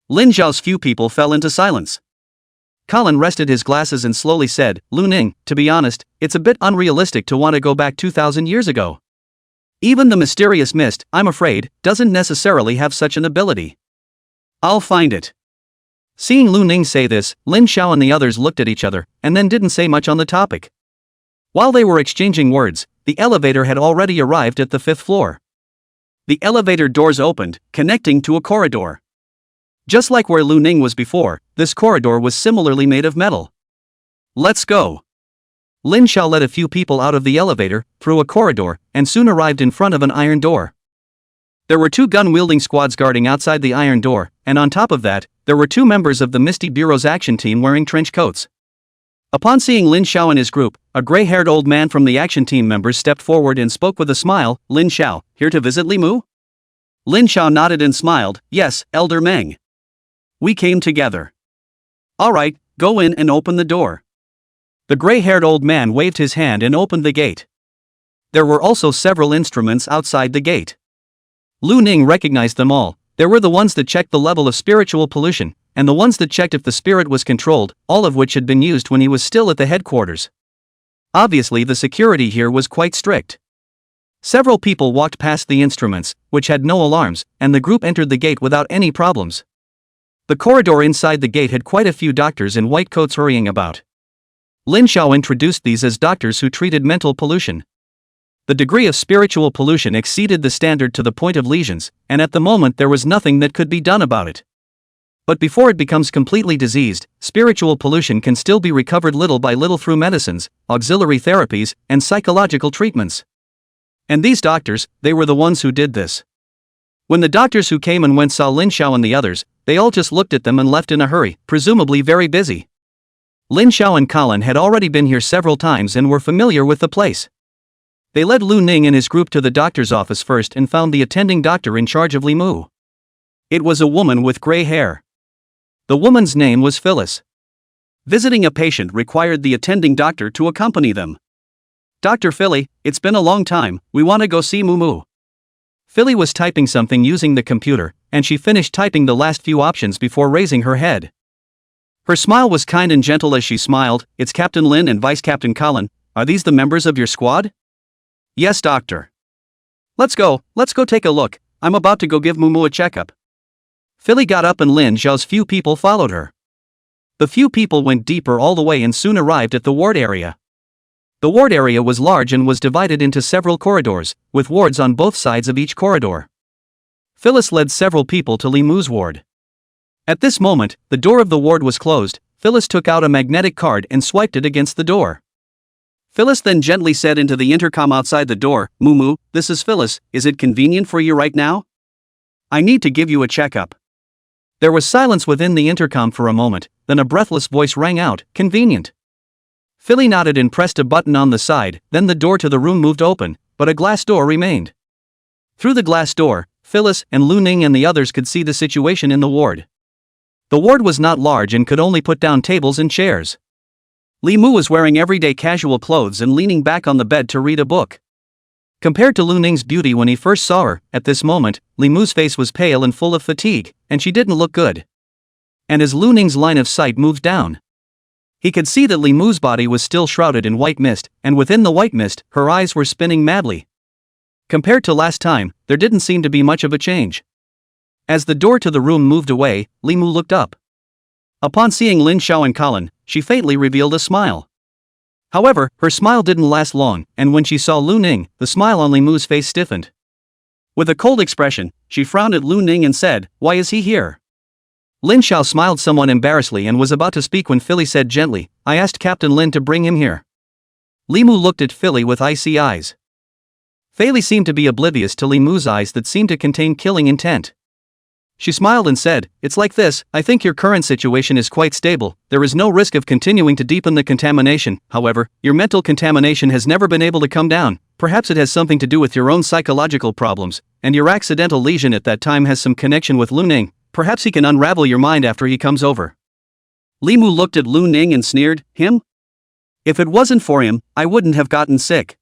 Lin Xiao's few people fell into silence. Colin rested his glasses and slowly said, Lu Ning, to be honest, it's a bit unrealistic to want to go back 2,000 years ago. Even the mysterious mist, I'm afraid, doesn't necessarily have such an ability. I'll find it. Seeing Lu Ning say this, Lin Xiao and the others looked at each other, and then didn't say much on the topic. While they were exchanging words, the elevator had already arrived at the 5th floor. The elevator doors opened, connecting to a corridor. Just like where Lu Ning was before, this corridor was similarly made of metal. Let's go. Lin Xiao led a few people out of the elevator, through a corridor, and soon arrived in front of an iron door. There were 2 gun-wielding squads guarding outside the iron door, and on top of that, there were 2 members of the Misty Bureau's action team wearing trench coats. Upon seeing Lin Xiao and his group, a gray-haired old man from the action team members stepped forward and spoke with a smile. Lin Xiao, here to visit Li Mu? Lin Xiao nodded and smiled. Yes, Elder Meng. We came together. All right, go in and open the door. The gray-haired old man waved his hand and opened the gate. There were also several instruments outside the gate. Lu Ning recognized them all. There were the ones that checked the level of spiritual pollution, and the ones that checked if the spirit was controlled, all of which had been used when he was still at the headquarters. Obviously, the security here was quite strict. Several people walked past the instruments, which had no alarms, and the group entered the gate without any problems. The corridor inside the gate had quite a few doctors in white coats hurrying about. Lin Xiao introduced these as doctors who treated mental pollution. The degree of spiritual pollution exceeded the standard to the point of lesions, and at the moment there was nothing that could be done about it. But before it becomes completely diseased, spiritual pollution can still be recovered little by little through medicines, auxiliary therapies, and psychological treatments. And these doctors, they were the ones who did this. When the doctors who came and went saw Lin Xiao and the others, they all just looked at them and left in a hurry, presumably very busy. Lin Xiao and Colin had already been here several times and were familiar with the place. They led Lu Ning and his group to the doctor's office first and found the attending doctor in charge of Li Mu. It was a woman with gray hair. The woman's name was Phyllis. Visiting a patient required the attending doctor to accompany them. "Dr. Philly, it's been a long time, we want to go see Mumu." Philly was typing something using the computer, and she finished typing the last few options before raising her head. Her smile was kind and gentle as she smiled. "It's Captain Lin and Vice Captain Colin. Are these the members of your squad?" "Yes, doctor." Let's go take a look. I'm about to go give Mumu a checkup." Philly got up and Lin Xiao's few people followed her. The few people went deeper all the way and soon arrived at the ward area. The ward area was large and was divided into several corridors, with wards on both sides of each corridor. Phyllis led several people to Li Mu's ward. At this moment, the door of the ward was closed. Phyllis took out a magnetic card and swiped it against the door. Phyllis then gently said into the intercom outside the door, "Mumu, this is Phyllis, is it convenient for you right now? I need to give you a checkup." There was silence within the intercom for a moment, then a breathless voice rang out, "Convenient." Philly nodded and pressed a button on the side, then the door to the room moved open, but a glass door remained. Through the glass door, Phyllis and Lu Ning and the others could see the situation in the ward. The ward was not large and could only put down tables and chairs. Li Mu was wearing everyday casual clothes and leaning back on the bed to read a book. Compared to Lu Ning's beauty when he first saw her, at this moment, Li Mu's face was pale and full of fatigue, and she didn't look good. And as Lu Ning's line of sight moved down, he could see that Li Mu's body was still shrouded in white mist, and within the white mist, her eyes were spinning madly. Compared to last time, there didn't seem to be much of a change. As the door to the room moved away, Li Mu looked up. Upon seeing Lin Xiao and Colin, she faintly revealed a smile. However, her smile didn't last long, and when she saw Lu Ning, the smile on Li Mu's face stiffened. With a cold expression, she frowned at Lu Ning and said, "Why is he here?" Lin Xiao smiled somewhat embarrassedly and was about to speak when Philly said gently, "I asked Captain Lin to bring him here." Li Mu looked at Philly with icy eyes. Philly seemed to be oblivious to Li Mu's eyes that seemed to contain killing intent. She smiled and said, "It's like this, I think your current situation is quite stable, there is no risk of continuing to deepen the contamination, however, your mental contamination has never been able to come down, perhaps it has something to do with your own psychological problems, and your accidental lesion at that time has some connection with Lu Ning, perhaps he can unravel your mind after he comes over." Li Mu looked at Lu Ning and sneered, "Him? If it wasn't for him, I wouldn't have gotten sick."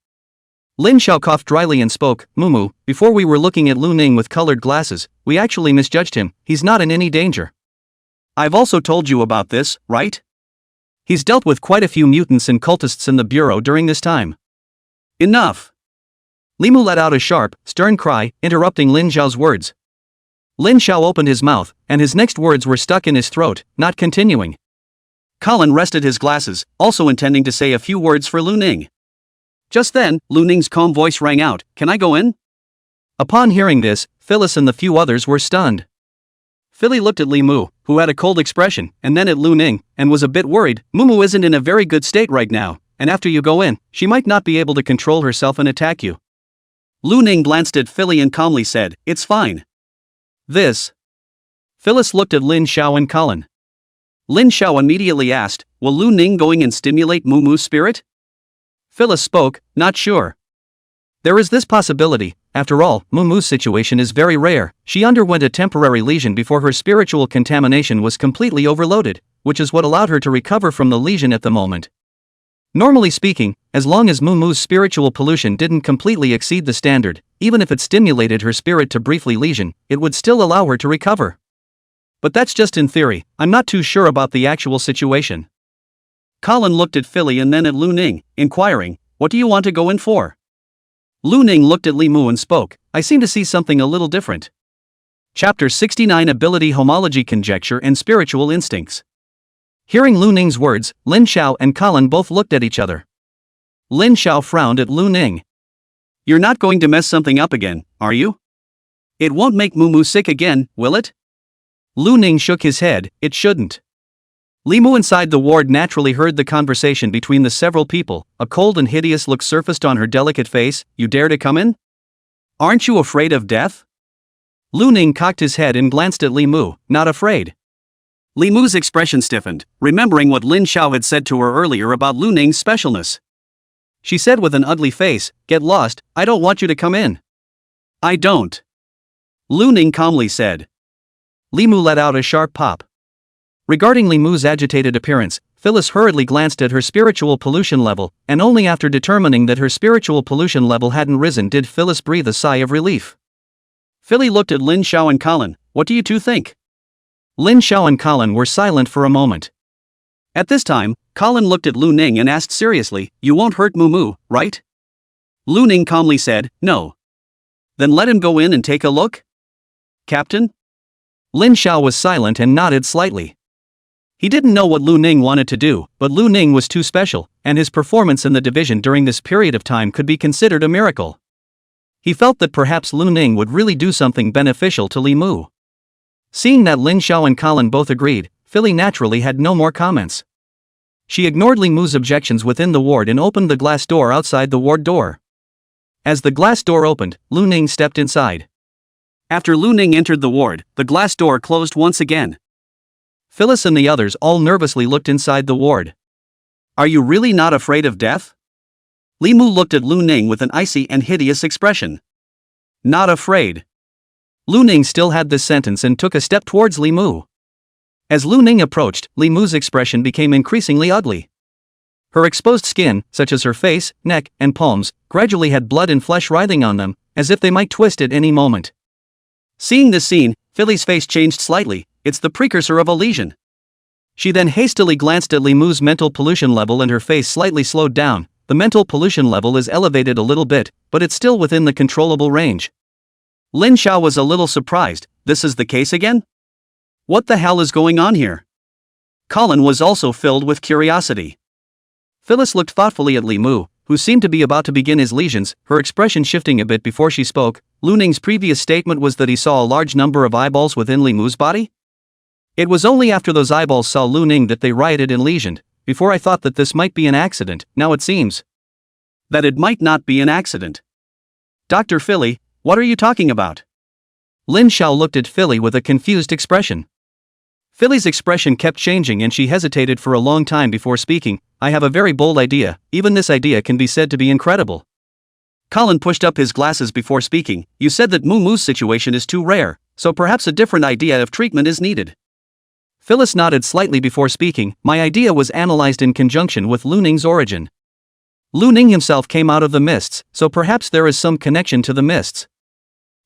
Lin Xiao coughed dryly and spoke, "Mumu, before we were looking at Lu Ning with colored glasses, we actually misjudged him, he's not in any danger. I've also told you about this, right? He's dealt with quite a few mutants and cultists in the bureau during this time." "Enough!" Li Mu let out a sharp, stern cry, interrupting Lin Xiao's words. Lin Xiao opened his mouth, and his next words were stuck in his throat, not continuing. Colin rested his glasses, also intending to say a few words for Lu Ning. Just then, Lu Ning's calm voice rang out, "Can I go in?" Upon hearing this, Phyllis and the few others were stunned. Philly looked at Li Mu, who had a cold expression, and then at Lu Ning, and was a bit worried. "Mumu isn't in a very good state right now, and after you go in, she might not be able to control herself and attack you." Lu Ning glanced at Philly and calmly said, "It's fine." This. Phyllis looked at Lin Xiao and Colin. Lin Xiao immediately asked, "Will Lu Ning going and stimulate Mumu's spirit?" Phyllis spoke, "Not sure. There is this possibility, after all, Mumu's situation is very rare, she underwent a temporary lesion before her spiritual contamination was completely overloaded, which is what allowed her to recover from the lesion at the moment. Normally speaking, as long as Mumu's spiritual pollution didn't completely exceed the standard, even if it stimulated her spirit to briefly lesion, it would still allow her to recover. But that's just in theory, I'm not too sure about the actual situation." Colin looked at Philly and then at Lu Ning, inquiring, "What do you want to go in for?" Lu Ning looked at Li Mu and spoke, "I seem to see something a little different." Chapter 69 Ability Homology Conjecture and Spiritual Instincts. Hearing Lu Ning's words, Lin Xiao and Colin both looked at each other. Lin Xiao frowned at Lu Ning. "You're not going to mess something up again, are you? It won't make Mumu sick again, will it?" Lu Ning shook his head, it shouldn't. Li Mu inside the ward naturally heard the conversation between the several people. A cold and hideous look surfaced on her delicate face. You dare to come in? Aren't you afraid of death? Lu Ning cocked his head and glanced at Li Mu, not afraid. Li Mu's expression stiffened, remembering what Lin Xiao had said to her earlier about Lu Ning's specialness. She said with an ugly face, get lost, I don't want you to come in. I don't. Lu Ning calmly said. Li Mu let out a sharp pop. Regarding Li Mu's agitated appearance, Phyllis hurriedly glanced at her spiritual pollution level, and only after determining that her spiritual pollution level hadn't risen did Phyllis breathe a sigh of relief. Philly looked at Lin Xiao and Colin. What do you two think? Lin Xiao and Colin were silent for a moment. At this time, Colin looked at Lu Ning and asked seriously, you won't hurt Mu, right? Lu Ning calmly said, no. Then let him go in and take a look? Captain? Lin Xiao was silent and nodded slightly. He didn't know what Lu Ning wanted to do, but Lu Ning was too special, and his performance in the division during this period of time could be considered a miracle. He felt that perhaps Lu Ning would really do something beneficial to Li Mu. Seeing that Lin Xiao and Colin both agreed, Philly naturally had no more comments. She ignored Li Mu's objections within the ward and opened the glass door outside the ward door. As the glass door opened, Lu Ning stepped inside. After Lu Ning entered the ward, the glass door closed once again. Phyllis and the others all nervously looked inside the ward. Are you really not afraid of death? Li Mu looked at Lu Ning with an icy and hideous expression. Not afraid. Lu Ning still had this sentence and took a step towards Li Mu. As Lu Ning approached, Li Mu's expression became increasingly ugly. Her exposed skin, such as her face, neck, and palms, gradually had blood and flesh writhing on them, as if they might twist at any moment. Seeing this scene, Philly's face changed slightly. It's the precursor of a lesion. She then hastily glanced at Li Mu's mental pollution level and her face slightly slowed down. The mental pollution level is elevated a little bit, but it's still within the controllable range. Lin Xiao was a little surprised. This is the case again? What the hell is going on here? Colin was also filled with curiosity. Phyllis looked thoughtfully at Li Mu, who seemed to be about to begin his lesions, her expression shifting a bit before she spoke. Lu Ning's previous statement was that he saw a large number of eyeballs within Li Mu's body? It was only after those eyeballs saw Lu Ning that they rioted and lesioned. Before I thought that this might be an accident, now it seems that it might not be an accident. Dr. Philly, what are you talking about? Lin Xiao looked at Philly with a confused expression. Philly's expression kept changing and she hesitated for a long time before speaking. I have a very bold idea, even this idea can be said to be incredible. Colin pushed up his glasses before speaking. You said that Mu's situation is too rare, so perhaps a different idea of treatment is needed. Phyllis nodded slightly before speaking. My idea was analyzed in conjunction with Lu Ning's origin. Lu Ning himself came out of the mists, so perhaps there is some connection to the mists.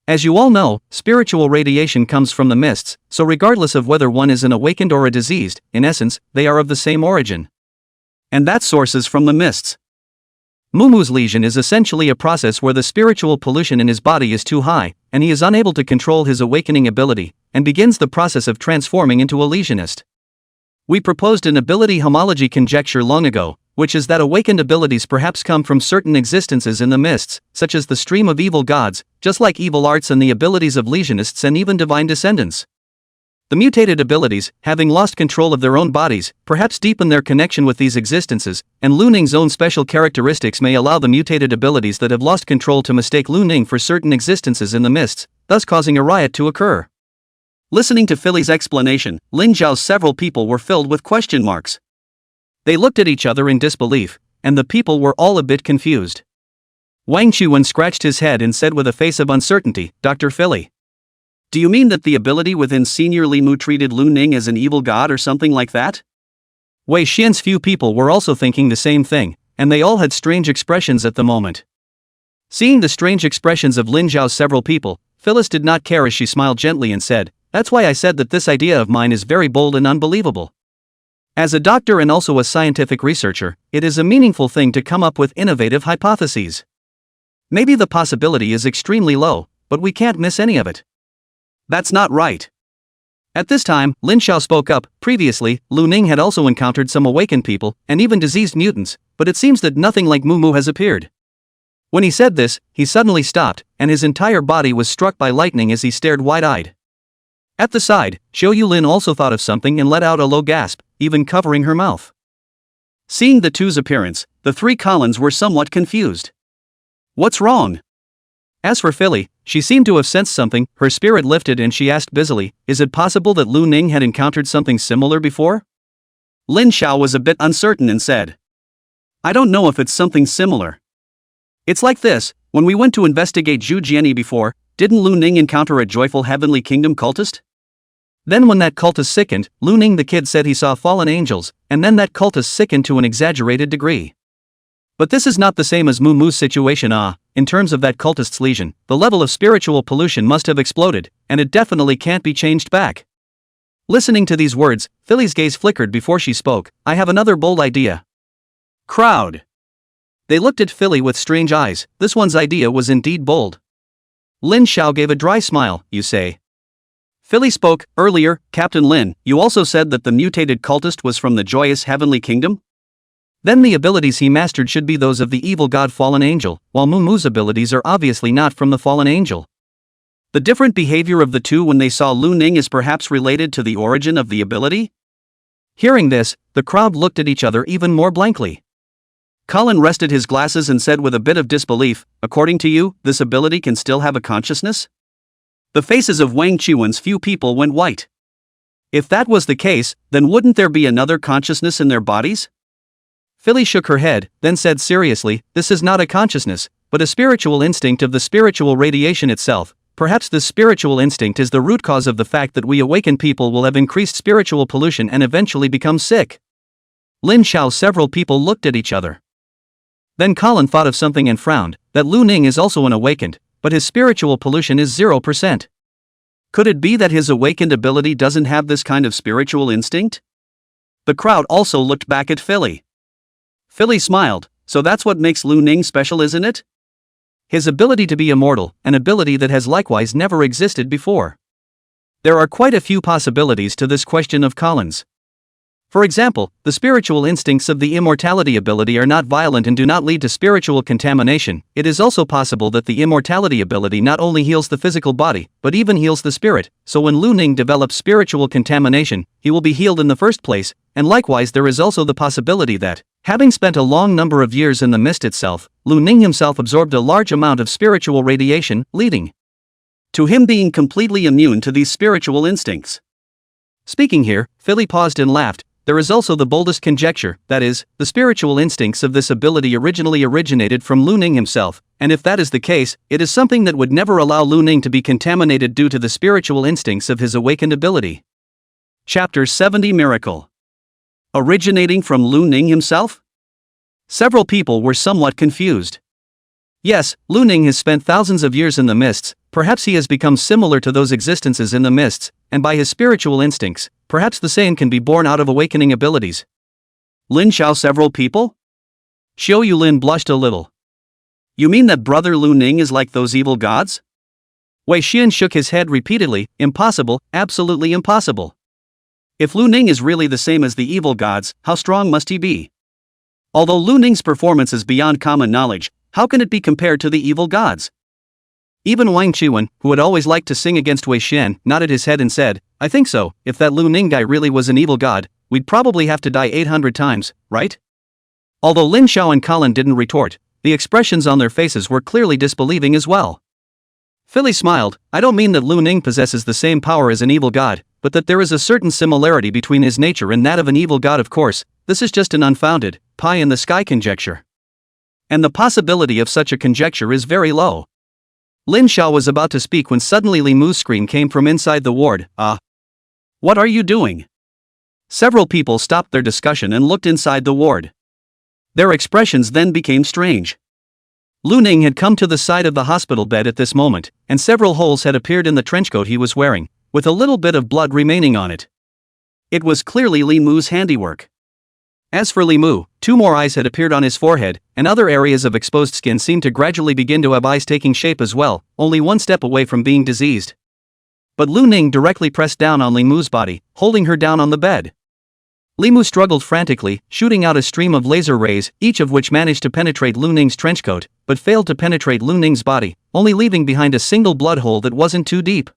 As you all know, spiritual radiation comes from the mists, so regardless of whether one is an awakened or a diseased, in essence, they are of the same origin. And that source is from the mists. Mu's lesion is essentially a process where the spiritual pollution in his body is too high, and he is unable to control his awakening ability, and begins the process of transforming into a lesionist. We proposed an ability homology conjecture long ago, which is that awakened abilities perhaps come from certain existences in the mists, such as the stream of evil gods, just like evil arts and the abilities of lesionists and even divine descendants. The mutated abilities, having lost control of their own bodies, perhaps deepen their connection with these existences, and Lu Ning's own special characteristics may allow the mutated abilities that have lost control to mistake Lu Ning for certain existences in the mists, thus causing a riot to occur. Listening to Philly's explanation, Lin Zhao's several people were filled with question marks. They looked at each other in disbelief, and the people were all a bit confused. Wang Chuan scratched his head and said with a face of uncertainty, Dr. Philly. Do you mean that the ability within Senior Li Mu treated Lu Ning as an evil god or something like that? Wei Xian's few people were also thinking the same thing, and they all had strange expressions at the moment. Seeing the strange expressions of Lin Zhao's several people, Phyllis did not care as she smiled gently and said, That's why I said that this idea of mine is very bold and unbelievable. As a doctor and also a scientific researcher, it is a meaningful thing to come up with innovative hypotheses. Maybe the possibility is extremely low, but we can't miss any of it. That's not right. At this time, Lin Xiao spoke up. Previously, Lu Ning had also encountered some awakened people, and even diseased mutants, but it seems that nothing like Mu has appeared. When he said this, he suddenly stopped, and his entire body was struck by lightning as he stared wide-eyed. At the side, Xiao Lin also thought of something and let out a low gasp, even covering her mouth. Seeing the two's appearance, the three Collins were somewhat confused. What's wrong? As for Philly, she seemed to have sensed something, her spirit lifted and she asked busily, is it possible that Lu Ning had encountered something similar before? Lin Xiao was a bit uncertain and said, I don't know if it's something similar. It's like this, when we went to investigate Zhu Jianyi before, didn't Lu Ning encounter a joyful heavenly kingdom cultist? Then when that cultist sickened, Lu Ning the kid said he saw fallen angels, and then that cultist sickened to an exaggerated degree. But this is not the same as Mu Mu's situation. In terms of that cultist's lesion, the level of spiritual pollution must have exploded, and it definitely can't be changed back. Listening to these words, Philly's gaze flickered before she spoke, I have another bold idea. Crowd. They looked at Philly with strange eyes, this one's idea was indeed bold. Lin Xiao gave a dry smile, you say. Philly spoke, earlier, Captain Lin, you also said that the mutated cultist was from the joyous heavenly kingdom? Then the abilities he mastered should be those of the evil god fallen angel, while Mu Mu's abilities are obviously not from the fallen angel. The different behavior of the two when they saw Lu Ning is perhaps related to the origin of the ability? Hearing this, the crowd looked at each other even more blankly. Colin rested his glasses and said with a bit of disbelief, according to you, this ability can still have a consciousness? The faces of Wang Chuan's few people went white. If that was the case, then wouldn't there be another consciousness in their bodies? Philly shook her head, then said seriously, this is not a consciousness, but a spiritual instinct of the spiritual radiation itself. Perhaps this spiritual instinct is the root cause of the fact that we awakened people will have increased spiritual pollution and eventually become sick. Lin Xiao several people looked at each other. Then Colin thought of something and frowned, that Lu Ning is also an awakened, but his spiritual pollution is 0%. Could it be that his awakened ability doesn't have this kind of spiritual instinct? The crowd also looked back at Philly. Philly smiled, so that's what makes Lu Ning special, isn't it? His ability to be immortal, an ability that has likewise never existed before. There are quite a few possibilities to this question of Colin's. For example, the spiritual instincts of the immortality ability are not violent and do not lead to spiritual contamination. It is also possible that the immortality ability not only heals the physical body, but even heals the spirit, so when Lu Ning develops spiritual contamination, he will be healed in the first place, and likewise there is also the possibility that, having spent a long number of years in the mist itself, Lu Ning himself absorbed a large amount of spiritual radiation, leading to him being completely immune to these spiritual instincts. Speaking here, Philly paused and laughed. There is also the boldest conjecture, that is, the spiritual instincts of this ability originally originated from Lu Ning himself, and if that is the case, it is something that would never allow Lu Ning to be contaminated due to the spiritual instincts of his awakened ability. Chapter 70 Miracle. Originating from Lu Ning himself? Several people were somewhat confused. Yes, Lu Ning has spent thousands of years in the mists, perhaps he has become similar to those existences in the mists, and by his spiritual instincts, perhaps the same can be born out of awakening abilities. Lin Xiao several people? Xiao Lin blushed a little. You mean that brother Lu Ning is like those evil gods? Wei Xian shook his head repeatedly, impossible, absolutely impossible. If Lu Ning is really the same as the evil gods, how strong must he be? Although Lu Ning's performance is beyond common knowledge, how can it be compared to the evil gods? Even Wang Chuan, who had always liked to sing against Wei Xian, nodded his head and said, I think so, if that Lu Ning guy really was an evil god, we'd probably have to die 800 times, right? Although Lin Xiao and Colin didn't retort, the expressions on their faces were clearly disbelieving as well. Philly smiled, I don't mean that Lu Ning possesses the same power as an evil god, but that there is a certain similarity between his nature and that of an evil god. Of course, this is just an unfounded, pie-in-the-sky conjecture. And the possibility of such a conjecture is very low. Lin Xiao was about to speak when suddenly Li Mu's scream came from inside the ward. What are you doing? Several people stopped their discussion and looked inside the ward. Their expressions then became strange. Lu Ning had come to the side of the hospital bed at this moment, and several holes had appeared in the trenchcoat he was wearing, with a little bit of blood remaining on it. It was clearly Li Mu's handiwork. As for Li Mu, 2 more eyes had appeared on his forehead, and other areas of exposed skin seemed to gradually begin to have eyes taking shape as well, only 1 step away from being diseased. But Lu Ning directly pressed down on Li Mu's body, holding her down on the bed. Li Mu struggled frantically, shooting out a stream of laser rays, each of which managed to penetrate Lu Ning's trenchcoat, but failed to penetrate Lu Ning's body, only leaving behind a single blood hole that wasn't too deep.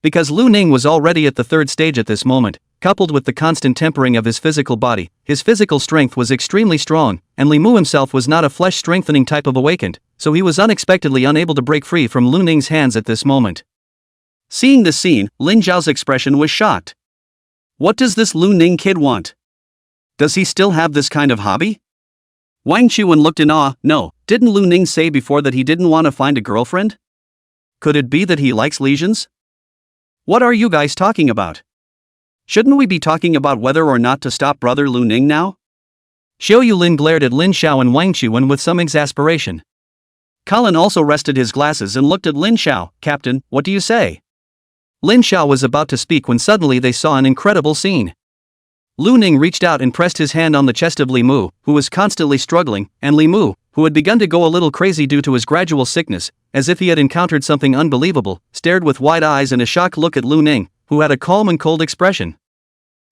Because Lu Ning was already at the third stage at this moment, coupled with the constant tempering of his physical body, his physical strength was extremely strong, and Li Mu himself was not a flesh-strengthening type of awakened, so he was unexpectedly unable to break free from Lu Ning's hands at this moment. Seeing this scene, Lin Zhao's expression was shocked. What does this Lu Ning kid want? Does he still have this kind of hobby? Wang Chuan looked in awe. No, didn't Lu Ning say before that he didn't want to find a girlfriend? Could it be that he likes lesions? What are you guys talking about? Shouldn't we be talking about whether or not to stop brother Lu Ning now? Xiao Yulin glared at Lin Xiao and Wang Chuan with some exasperation. Colin also rested his glasses and looked at Lin Xiao. Captain, what do you say? Lin Xiao was about to speak when suddenly they saw an incredible scene. Lu Ning reached out and pressed his hand on the chest of Li Mu, who was constantly struggling, and Li Mu, who had begun to go a little crazy due to his gradual sickness, as if he had encountered something unbelievable, stared with wide eyes and a shocked look at Lu Ning, who had a calm and cold expression.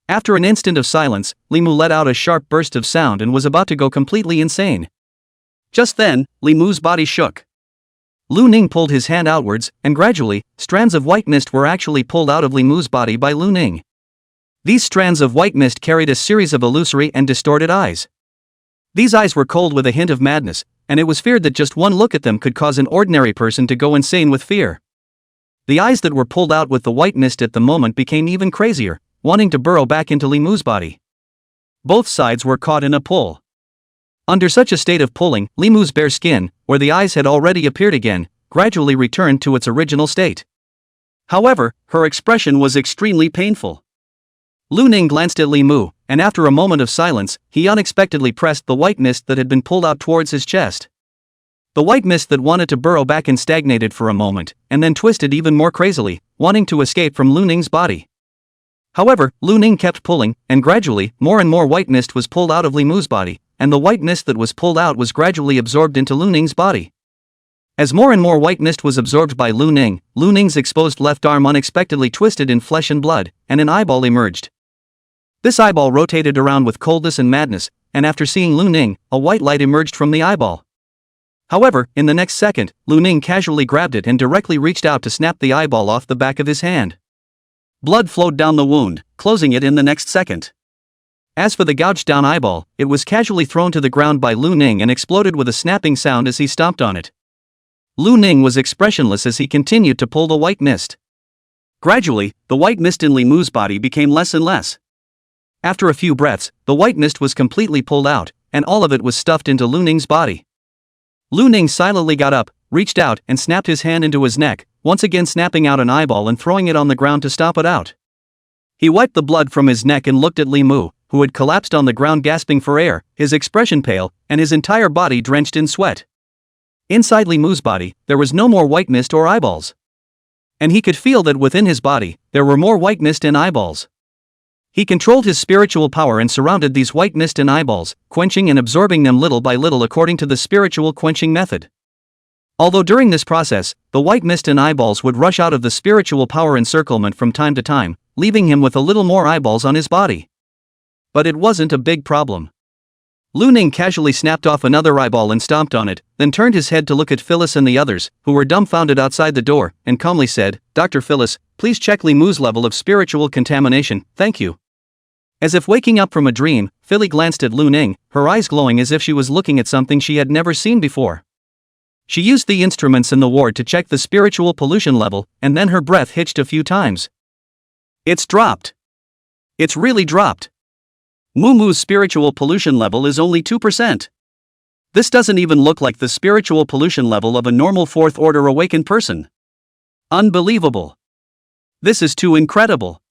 After an instant of silence, Li Mu let out a sharp burst of sound and was about to go completely insane. Just then, Li Mu's body shook. Lu Ning pulled his hand outwards, and gradually, strands of white mist were actually pulled out of Li Mu's body by Lu Ning. These strands of white mist carried a series of illusory and distorted eyes. These eyes were cold with a hint of madness, and it was feared that just one look at them could cause an ordinary person to go insane with fear. The eyes that were pulled out with the white mist at the moment became even crazier, wanting to burrow back into Li Mu's body. Both sides were caught in a pull. Under such a state of pulling, Li Mu's bare skin, where the eyes had already appeared again, gradually returned to its original state. However, her expression was extremely painful. Lu Ning glanced at Li Mu, and after a moment of silence, he unexpectedly pressed the white mist that had been pulled out towards his chest. The white mist that wanted to burrow back and stagnated for a moment, and then twisted even more crazily, wanting to escape from Lu Ning's body. However, Lu Ning kept pulling, and gradually, more and more white mist was pulled out of Li Mu's body, and the white mist that was pulled out was gradually absorbed into Lu Ning's body. As more and more white mist was absorbed by Lu Ning's exposed left arm unexpectedly twisted in flesh and blood, and an eyeball emerged. This eyeball rotated around with coldness and madness, and after seeing Lu Ning, a white light emerged from the eyeball. However, in the next second, Lu Ning casually grabbed it and directly reached out to snap the eyeball off the back of his hand. Blood flowed down the wound, closing it in the next second. As for the gouged-down eyeball, it was casually thrown to the ground by Lu Ning and exploded with a snapping sound as he stomped on it. Lu Ning was expressionless as he continued to pull the white mist. Gradually, the white mist in Li Mu's body became less and less. After a few breaths, the white mist was completely pulled out, and all of it was stuffed into Lu Ning's body. Lu Ning silently got up, reached out and snapped his hand into his neck, once again snapping out an eyeball and throwing it on the ground to stomp it out. He wiped the blood from his neck and looked at Li Mu, who had collapsed on the ground gasping for air, his expression pale, and his entire body drenched in sweat. Inside Li Mu's body, there was no more white mist or eyeballs. And he could feel that within his body, there were more white mist and eyeballs. He controlled his spiritual power and surrounded these white mist and eyeballs, quenching and absorbing them little by little according to the spiritual quenching method. Although during this process, the white mist and eyeballs would rush out of the spiritual power encirclement from time to time, leaving him with a little more eyeballs on his body. But it wasn't a big problem. Lu Ning casually snapped off another eyeball and stomped on it, then turned his head to look at Phyllis and the others, who were dumbfounded outside the door, and calmly said, "Dr. Phyllis, please check Li Mu's level of spiritual contamination, thank you." As if waking up from a dream, Phyllis glanced at Lu Ning, her eyes glowing as if she was looking at something she had never seen before. She used the instruments in the ward to check the spiritual pollution level, and then her breath hitched a few times. It's dropped. It's really dropped. Muumu's spiritual pollution level is only 2%. This doesn't even look like the spiritual pollution level of a normal fourth-order awakened person. Unbelievable. This is too incredible.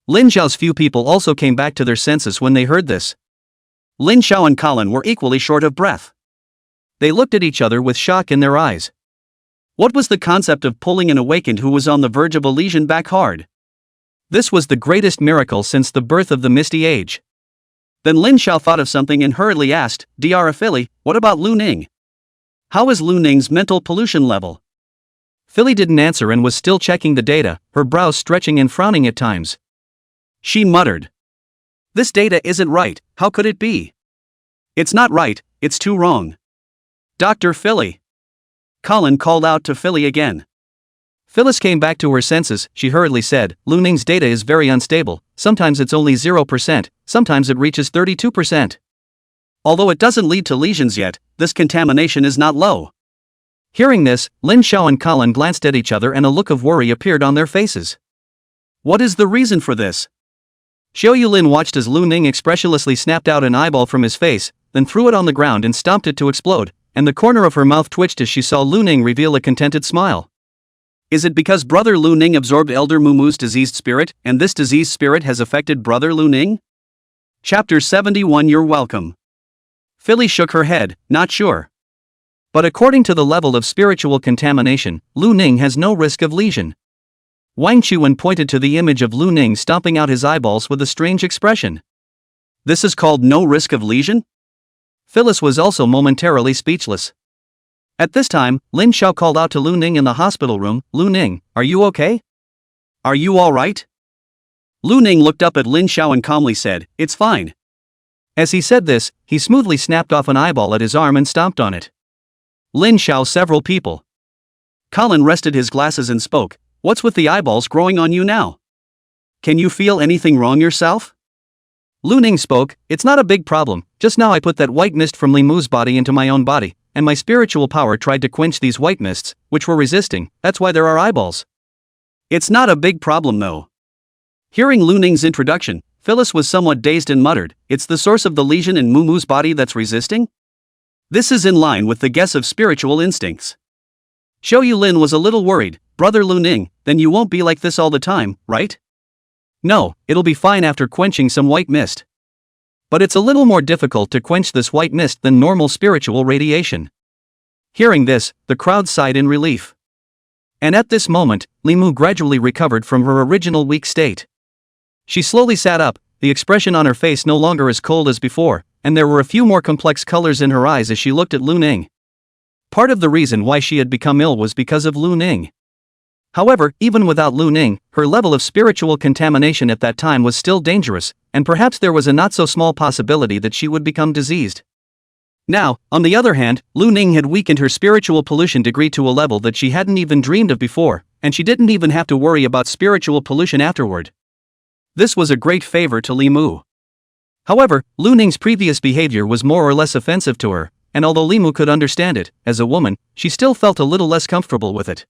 Lin Xiao's few people also came back to their senses when they heard this. Lin Xiao and Colin were equally short of breath. They looked at each other with shock in their eyes. What was the concept of pulling an awakened who was on the verge of a lesion back hard? This was the greatest miracle since the birth of the Misty Age. Then Lin Xiao thought of something and hurriedly asked, "Dr. Philly, what about Lu Ning? How is Lu Ning's mental pollution level?" Philly didn't answer and was still checking the data, her brows stretching and frowning at times. She muttered, "This data isn't right, how could it be? It's not right, it's too wrong. Dr. Philly." Colin called out to Philly again. Phyllis came back to her senses. She hurriedly said, Lu Ning's data is very unstable, sometimes it's only 0%, sometimes it reaches 32%. Although it doesn't lead to lesions yet, this contamination is not low. Hearing this, Lin Xiao and Colin glanced at each other and a look of worry appeared on their faces. What is the reason for this? Xiao Yulin watched as Lu Ning expressionlessly snapped out an eyeball from his face, then threw it on the ground and stomped it to explode, and the corner of her mouth twitched as she saw Lu Ning reveal a contented smile. Is it because Brother Lu Ning absorbed Elder Mumu's diseased spirit, and this diseased spirit has affected Brother Lu Ning? Chapter 71. You're welcome. Philly shook her head, not sure. But according to the level of spiritual contamination, Lu Ning has no risk of lesion. Wang Chuan pointed to the image of Lu Ning stomping out his eyeballs with a strange expression. This is called no risk of lesion? Phyllis was also momentarily speechless. At this time, Lin Xiao called out to Lu Ning in the hospital room, Lu Ning, are you okay? Are you alright? Lu Ning looked up at Lin Xiao and calmly said, it's fine. As he said this, he smoothly snapped off an eyeball at his arm and stomped on it. Lin Xiao, several people. Colin rested his glasses and spoke, what's with the eyeballs growing on you now? Can you feel anything wrong yourself? Lu Ning spoke, it's not a big problem, just now I put that white mist from Li Mu's body into my own body, and my spiritual power tried to quench these white mists, which were resisting, that's why there are eyeballs. It's not a big problem though. Hearing Lu Ning's introduction, Phyllis was somewhat dazed and muttered, it's the source of the lesion in Mumu's body that's resisting? This is in line with the guess of spiritual instincts. Xiao Yulin was a little worried, Brother Lu Ning, then you won't be like this all the time, right? No, it'll be fine after quenching some white mist. But it's a little more difficult to quench this white mist than normal spiritual radiation. Hearing this, the crowd sighed in relief. And at this moment, Li Mu gradually recovered from her original weak state. She slowly sat up, the expression on her face no longer as cold as before, and there were a few more complex colors in her eyes as she looked at Lu Ning. Part of the reason why she had become ill was because of Lu Ning. However, even without Lu Ning, her level of spiritual contamination at that time was still dangerous, and perhaps there was a not-so-small possibility that she would become diseased. Now, on the other hand, Lu Ning had weakened her spiritual pollution degree to a level that she hadn't even dreamed of before, and she didn't even have to worry about spiritual pollution afterward. This was a great favor to Li Mu. However, Lu Ning's previous behavior was more or less offensive to her, and although Li Mu could understand it, as a woman, she still felt a little less comfortable with it.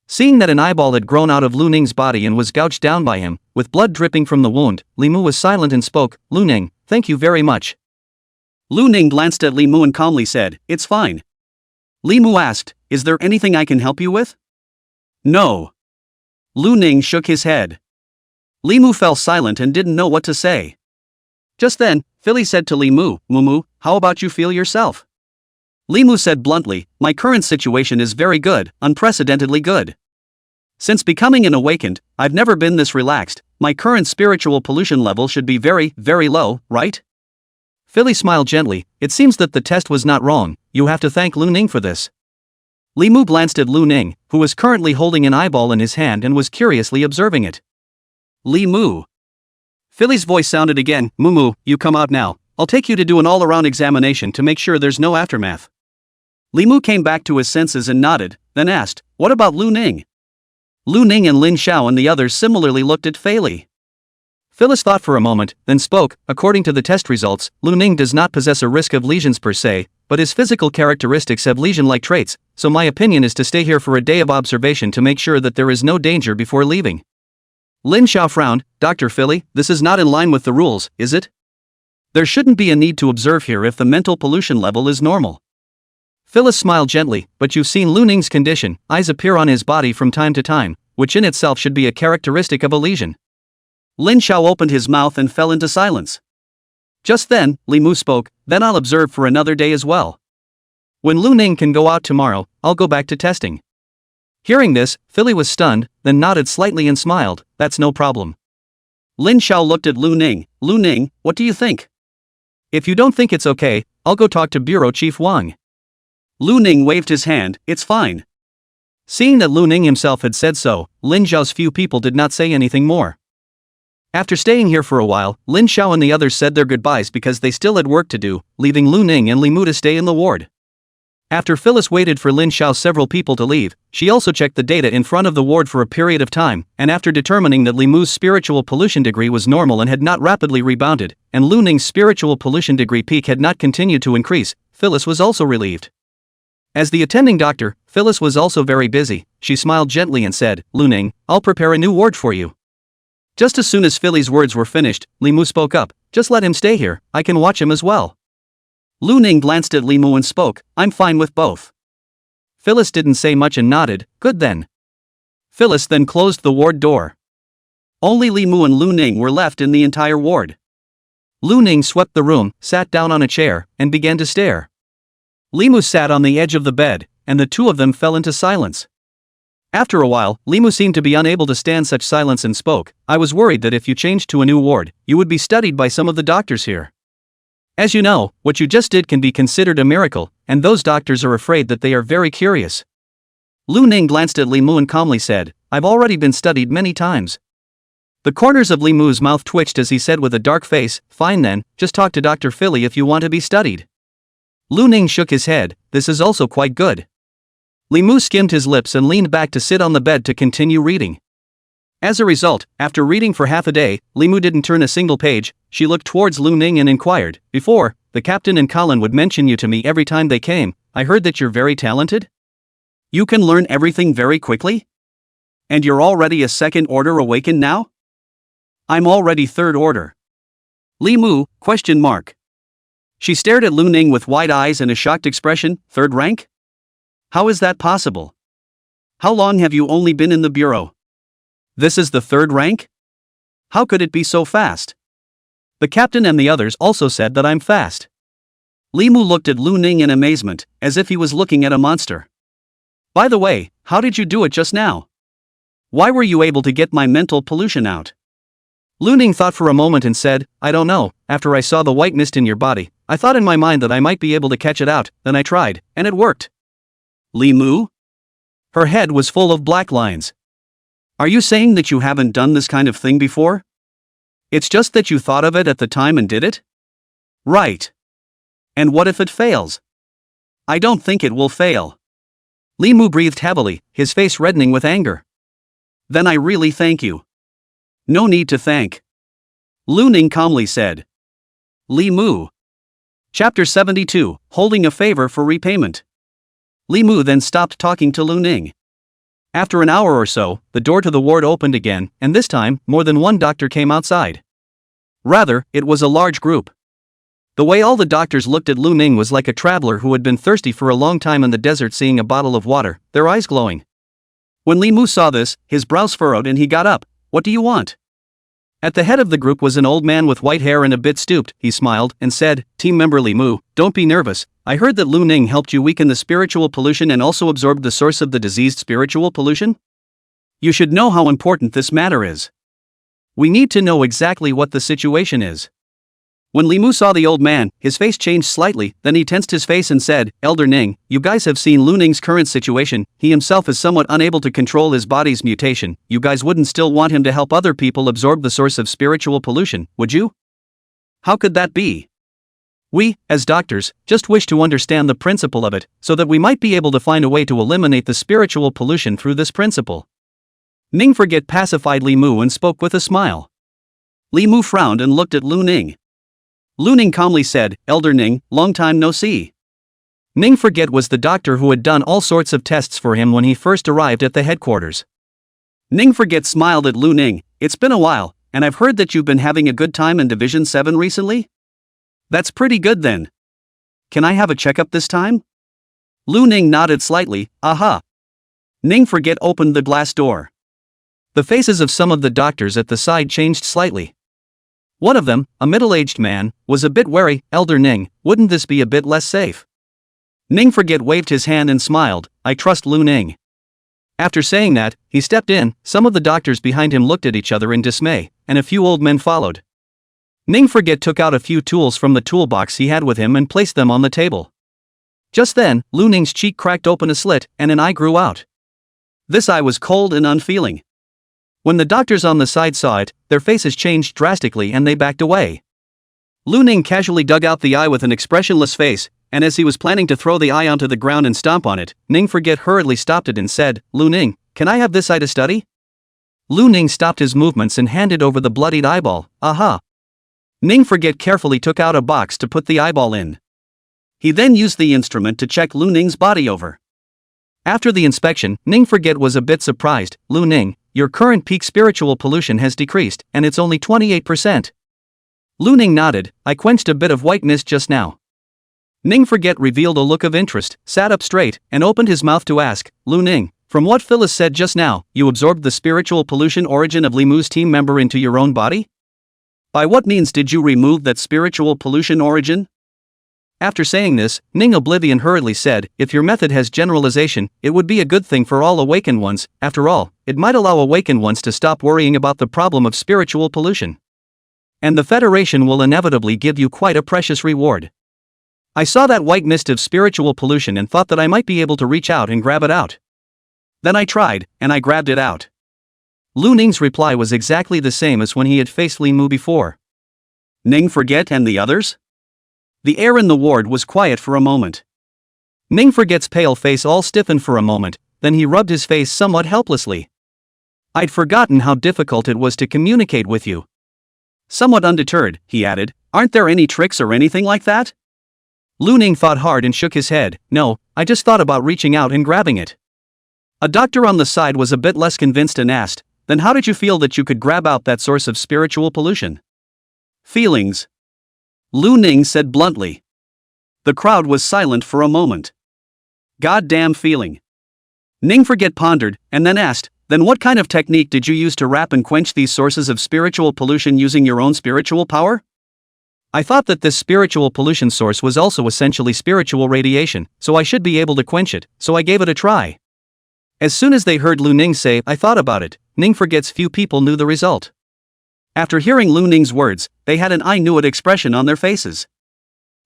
Seeing that an eyeball had grown out of Lu Ning's body and was gouged down by him, with blood dripping from the wound, Li Mu was silent and spoke, Lu Ning, thank you very much. Lu Ning glanced at Li Mu and calmly said, it's fine. Li Mu asked, is there anything I can help you with? No. Lu Ning shook his head. Li Mu fell silent and didn't know what to say. Just then, Philly said to Li Mu, Mumu, how about you feel yourself? Li Mu said bluntly, my current situation is very good, unprecedentedly good. Since becoming an awakened, I've never been this relaxed, my current spiritual pollution level should be very, very low, right? Philly smiled gently, it seems that the test was not wrong, you have to thank Lu Ning for this. Li Mu glanced at Lu Ning, who was currently holding an eyeball in his hand and was curiously observing it. Li Mu. Philly's voice sounded again, Mumu, you come out now, I'll take you to do an all-around examination to make sure there's no aftermath. Li Mu came back to his senses and nodded, then asked, what about Lu Ning? Lu Ning and Lin Xiao and the others similarly looked at Fei. Phyllis thought for a moment, then spoke, according to the test results, Lu Ning does not possess a risk of lesions per se, but his physical characteristics have lesion-like traits, so my opinion is to stay here for a day of observation to make sure that there is no danger before leaving. Lin Xiao frowned, Dr. Philly, this is not in line with the rules, is it? There shouldn't be a need to observe here if the mental pollution level is normal. Phyllis smiled gently, but you've seen Lu Ning's condition, eyes appear on his body from time to time, which in itself should be a characteristic of a lesion. Lin Xiao opened his mouth and fell into silence. Just then, Li Mu spoke, then I'll observe for another day as well. When Lu Ning can go out tomorrow, I'll go back to testing. Hearing this, Philly was stunned, then nodded slightly and smiled, that's no problem. Lin Xiao looked at Lu Ning, what do you think? If you don't think it's okay, I'll go talk to Bureau Chief Wang. Lu Ning waved his hand, it's fine. Seeing that Lu Ning himself had said so, Lin Xiao's few people did not say anything more. After staying here for a while, Lin Xiao and the others said their goodbyes because they still had work to do, leaving Lu Ning and Li Mu to stay in the ward. After Phyllis waited for Lin Xiao several people to leave, she also checked the data in front of the ward for a period of time, and after determining that Li Mu's spiritual pollution degree was normal and had not rapidly rebounded, and Lu Ning's spiritual pollution degree peak had not continued to increase, Phyllis was also relieved. As the attending doctor, Phyllis was also very busy. She smiled gently and said, "Lu Ning, I'll prepare a new ward for you." Just as soon as Phyllis's words were finished, Li Mu spoke up, "Just let him stay here, I can watch him as well." Lu Ning glanced at Li Mu and spoke, "I'm fine with both." Phyllis didn't say much and nodded, "Good then." Phyllis then closed the ward door. Only Li Mu and Lu Ning were left in the entire ward. Lu Ning swept the room, sat down on a chair, and began to stare. Li Mu sat on the edge of the bed, and the two of them fell into silence. After a while, Li Mu seemed to be unable to stand such silence and spoke, "I was worried that if you changed to a new ward, you would be studied by some of the doctors here. As you know, what you just did can be considered a miracle, and those doctors are afraid that they are very curious." Lu Ning glanced at Li Mu and calmly said, "I've already been studied many times." The corners of Li Mu's mouth twitched as he said with a dark face, "Fine then, just talk to Dr. Philly if you want to be studied." Lu Ning shook his head, "This is also quite good." Li Mu skimmed his lips and leaned back to sit on the bed to continue reading. As a result, after reading for half a day, Li Mu didn't turn a single page. She looked towards Lu Ning and inquired, "Before, the captain and Colin would mention you to me every time they came. I heard that you're very talented? You can learn everything very quickly? And you're already a second order awakened now?" "I'm already third order." Li Mu, question mark. She stared at Lu Ning with wide eyes and a shocked expression, "Third rank? How is that possible? How long have you only been in the bureau? This is the third rank? How could it be so fast? The captain and the others also said that I'm fast." Li Mu looked at Lu Ning in amazement, as if he was looking at a monster. "By the way, how did you do it just now? Why were you able to get my mental pollution out?" Lu Ning thought for a moment and said, "I don't know, after I saw the white mist in your body, I thought in my mind that I might be able to catch it out, then I tried, and it worked." Li Mu? Her head was full of black lines. "Are you saying that you haven't done this kind of thing before? It's just that you thought of it at the time and did it? Right. And what if it fails?" "I don't think it will fail." Li Mu breathed heavily, his face reddening with anger. "Then I really thank you." "No need to thank," Lu Ning calmly said. Li Mu. Chapter 72, Holding a Favor for Repayment. Li Mu then stopped talking to Lu Ning. After an hour or so, the door to the ward opened again, and this time, more than one doctor came outside. Rather, it was a large group. The way all the doctors looked at Lu Ning was like a traveler who had been thirsty for a long time in the desert seeing a bottle of water, their eyes glowing. When Li Mu saw this, his brows furrowed and he got up. "What do you want?" At the head of the group was an old man with white hair and a bit stooped. He smiled and said, "Team member Li Mu, don't be nervous. I heard that Lu Ning helped you weaken the spiritual pollution and also absorbed the source of the diseased spiritual pollution? You should know how important this matter is. We need to know exactly what the situation is." When Li Mu saw the old man, his face changed slightly, then he tensed his face and said, "Elder Ning, you guys have seen Lu Ning's current situation. He himself is somewhat unable to control his body's mutation. You guys wouldn't still want him to help other people absorb the source of spiritual pollution, would you? How could that be? We, as doctors, just wish to understand the principle of it, so that we might be able to find a way to eliminate the spiritual pollution through this principle." Ning Forget pacified Li Mu and spoke with a smile. Li Mu frowned and looked at Lu Ning. Lu Ning calmly said, "Elder Ning, long time no see." Ning Forget was the doctor who had done all sorts of tests for him when he first arrived at the headquarters. Ning Forget smiled at Lu Ning. "It's been a while, and I've heard that you've been having a good time in Division 7 recently? That's pretty good then. Can I have a checkup this time?" Lu Ning nodded slightly, "Aha." Ning Forget opened the glass door. The faces of some of the doctors at the side changed slightly. One of them, a middle-aged man, was a bit wary. "Elder Ning, wouldn't this be a bit less safe?" Ning Forget waved his hand and smiled, "I trust Lu Ning." After saying that, he stepped in. Some of the doctors behind him looked at each other in dismay, and a few old men followed. Ning Forget took out a few tools from the toolbox he had with him and placed them on the table. Just then, Lu Ning's cheek cracked open a slit, and an eye grew out. This eye was cold and unfeeling. When the doctors on the side saw it, their faces changed drastically and they backed away. Lu Ning casually dug out the eye with an expressionless face, and as he was planning to throw the eye onto the ground and stomp on it, Ning Forget hurriedly stopped it and said, "Lu Ning, can I have this eye to study?" Lu Ning stopped his movements and handed over the bloodied eyeball. Aha! Ning Forget carefully took out a box to put the eyeball in. He then used the instrument to check Lu Ning's body over. After the inspection, Ning Forget was a bit surprised. "Lu Ning, your current peak spiritual pollution has decreased, and it's only 28%. Lu Ning nodded. "I quenched a bit of white mist just now." Ning Forget revealed a look of interest, sat up straight, and opened his mouth to ask, "Lu Ning, from what Phyllis said just now, you absorbed the spiritual pollution origin of Li Mu's team member into your own body? By what means did you remove that spiritual pollution origin?" After saying this, Ning Oblivion hurriedly said, "If your method has generalization, it would be a good thing for all awakened ones. After all, it might allow awakened ones to stop worrying about the problem of spiritual pollution. And the Federation will inevitably give you quite a precious reward." I saw that white mist of spiritual pollution and thought that I might be able to reach out and grab it out. Then I tried, and I grabbed it out. Lu Ning's reply was exactly the same as when he had faced Li Mu before. Ning Forget and the others? The air in the ward was quiet for a moment. Ning Forget's pale face all stiffened for a moment, then he rubbed his face somewhat helplessly. "I'd forgotten how difficult it was to communicate with you." Somewhat undeterred, he added, "Aren't there any tricks or anything like that?" Lu Ning thought hard and shook his head. "No, I just thought about reaching out and grabbing it." A doctor on the side was a bit less convinced and asked, "Then how did you feel that you could grab out that source of spiritual pollution?" "Feelings," Lu Ning said bluntly. The crowd was silent for a moment. "Goddamn feeling." Ning Forget pondered, and then asked, "Then what kind of technique did you use to wrap and quench these sources of spiritual pollution using your own spiritual power?" "I thought that this spiritual pollution source was also essentially spiritual radiation, so I should be able to quench it, so I gave it a try." As soon as they heard Lu Ning say, "I thought about it," Ning Forget's few people knew the result. After hearing Lu Ning's words, they had an "I knew it" expression on their faces.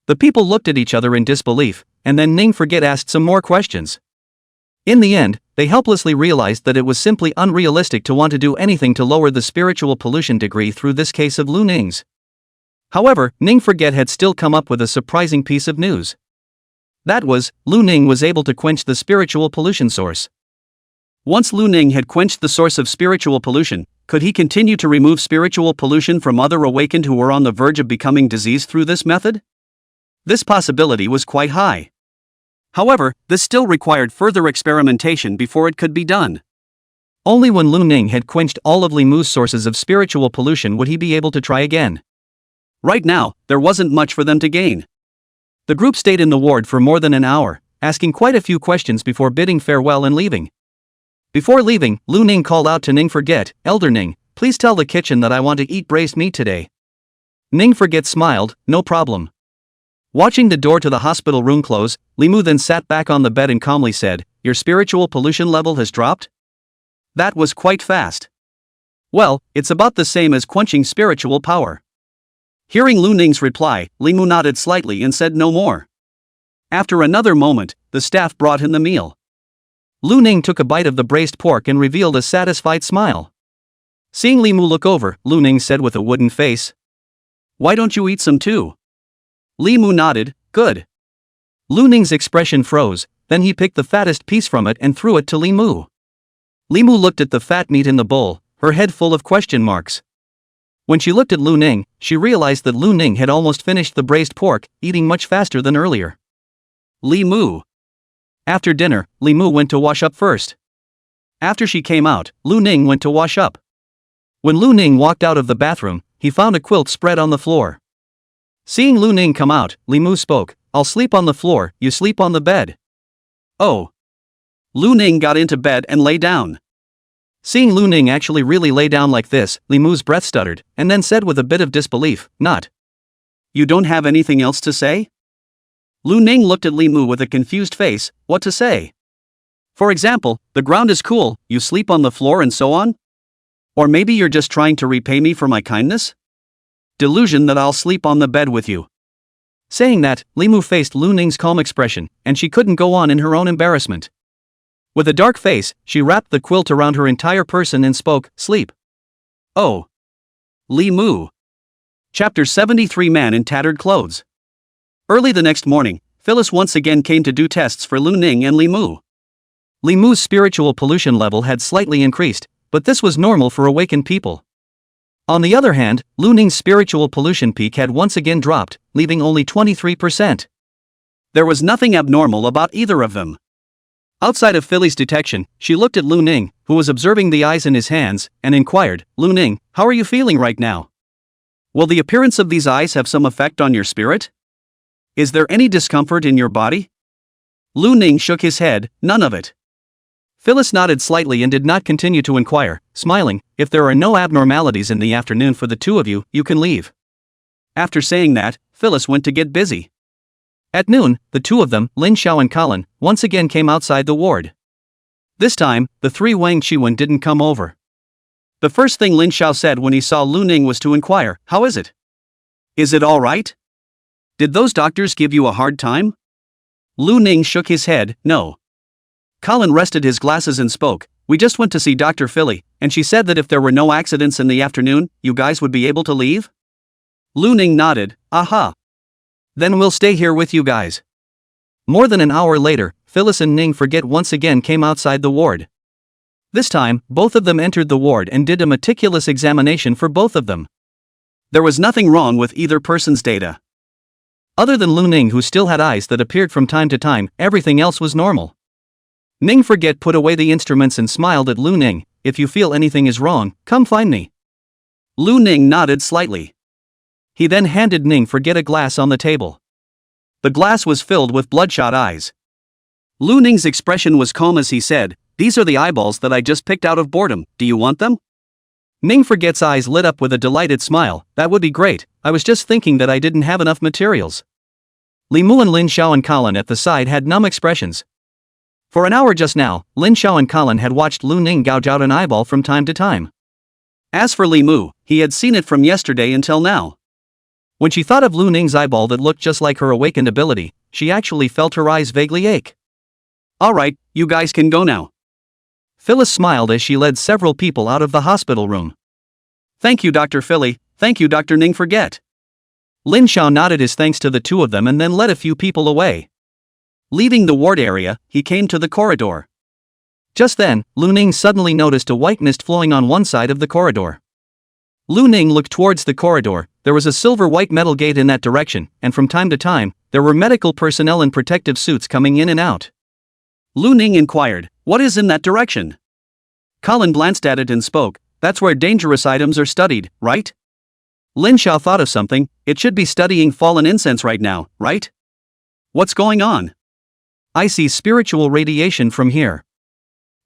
The people looked at each other in disbelief, and then Ning Forget asked some more questions. In the end, they helplessly realized that it was simply unrealistic to want to do anything to lower the spiritual pollution degree through this case of Lu Ning's. However, Ning Forget had still come up with a surprising piece of news. That was, Lu Ning was able to quench the spiritual pollution source. Once Lu Ning had quenched the source of spiritual pollution, could he continue to remove spiritual pollution from other awakened who were on the verge of becoming diseased through this method? This possibility was quite high. However, this still required further experimentation before it could be done. Only when Lu Ning had quenched all of Li Mu's sources of spiritual pollution would he be able to try again. Right now, there wasn't much for them to gain. The group stayed in the ward for more than an hour, asking quite a few questions before bidding farewell and leaving. Before leaving, Lu Ning called out to Ning Forget, "Elder Ning, please tell the kitchen that I want to eat braised meat today." Ning Forget smiled, "No problem." Watching the door to the hospital room close, Li Mu then sat back on the bed and calmly said, "Your spiritual pollution level has dropped?" That was quite fast. Well, it's about the same as quenching spiritual power. Hearing Lu Ning's reply, Li Mu nodded slightly and said no more. After another moment, the staff brought him the meal. Lu Ning took a bite of the braised pork and revealed a satisfied smile. Seeing Li Mu look over, Lu Ning said with a wooden face, "Why don't you eat some too?" Li Mu nodded, "Good." Lu Ning's expression froze, then he picked the fattest piece from it and threw it to Li Mu. Li Mu looked at the fat meat in the bowl, her head full of question marks. When she looked at Lu Ning, she realized that Lu Ning had almost finished the braised pork, eating much faster than earlier. Li Mu. After dinner, Li Mu went to wash up first. After she came out, Lu Ning went to wash up. When Lu Ning walked out of the bathroom, he found a quilt spread on the floor. Seeing Lu Ning come out, Li Mu spoke, "I'll sleep on the floor, you sleep on the bed." "Oh." Lu Ning got into bed and lay down. Seeing Lu Ning actually really lay down like this, Li Mu's breath stuttered, and then said with a bit of disbelief, "Not. You don't have anything else to say?" Lu Ning looked at Li Mu with a confused face, "What to say? For example, the ground is cool, you sleep on the floor and so on? Or maybe you're just trying to repay me for my kindness? Delusion that I'll sleep on the bed with you." Saying that, Li Mu faced Lu Ning's calm expression, and she couldn't go on in her own embarrassment. With a dark face, she wrapped the quilt around her entire person and spoke, "Sleep." "Oh." Li Mu. Chapter 73 Man in Tattered Clothes. Early the next morning, Phyllis once again came to do tests for Lu Ning and Li Mu. Li Mu's spiritual pollution level had slightly increased, but this was normal for awakened people. On the other hand, Lu Ning's spiritual pollution peak had once again dropped, leaving only 23%. There was nothing abnormal about either of them. Outside of Phyllis' detection, she looked at Lu Ning, who was observing the eyes in his hands, and inquired, Lu Ning, how are you feeling right now? Will the appearance of these eyes have some effect on your spirit? Is there any discomfort in your body? Lu Ning shook his head, none of it. Phyllis nodded slightly and did not continue to inquire, smiling, if there are no abnormalities in the afternoon for the two of you, you can leave. After saying that, Phyllis went to get busy. At noon, the two of them, Lin Xiao and Colin, once again came outside the ward. This time, the three Wang Qiwen didn't come over. The first thing Lin Xiao said when he saw Lu Ning was to inquire, how is it? Is it all right? Did those doctors give you a hard time? Lu Ning shook his head, no. Colin rested his glasses and spoke, we just went to see Dr. Philly, and she said that if there were no accidents in the afternoon, you guys would be able to leave? Lu Ning nodded, aha. Then we'll stay here with you guys. More than an hour later, Phyllis and Ning Forget once again came outside the ward. This time, both of them entered the ward and did a meticulous examination for both of them. There was nothing wrong with either person's data. Other than Lu Ning, who still had eyes that appeared from time to time, everything else was normal. Ning Forget put away the instruments and smiled at Lu Ning, if you feel anything is wrong, come find me. Lu Ning nodded slightly. He then handed Ning Forget a glass on the table. The glass was filled with bloodshot eyes. Lu Ning's expression was calm as he said, these are the eyeballs that I just picked out of boredom, do you want them? Ning Forget's eyes lit up with a delighted smile, that would be great, I was just thinking that I didn't have enough materials. Li Mu and Lin Xiao and Colin at the side had numb expressions. For an hour just now, Lin Xiao and Colin had watched Lu Ning gouge out an eyeball from time to time. As for Li Mu, he had seen it from yesterday until now. When she thought of Lu Ning's eyeball that looked just like her awakened ability, she actually felt her eyes vaguely ache. Alright, you guys can go now. Phyllis smiled as she led several people out of the hospital room. Thank you Dr. Philly, thank you Dr. Ning Forget. Lin Xiao nodded his thanks to the two of them and then led a few people away. Leaving the ward area, he came to the corridor. Just then, Lu Ning suddenly noticed a white mist flowing on one side of the corridor. Lu Ning looked towards the corridor, there was a silver-white metal gate in that direction, and from time to time, there were medical personnel in protective suits coming in and out. Lu Ning inquired, what is in that direction? Colin glanced at it and spoke, that's where dangerous items are studied, right? Lin Xiao thought of something, it should be studying fallen incense right now, right? What's going on? I see spiritual radiation from here.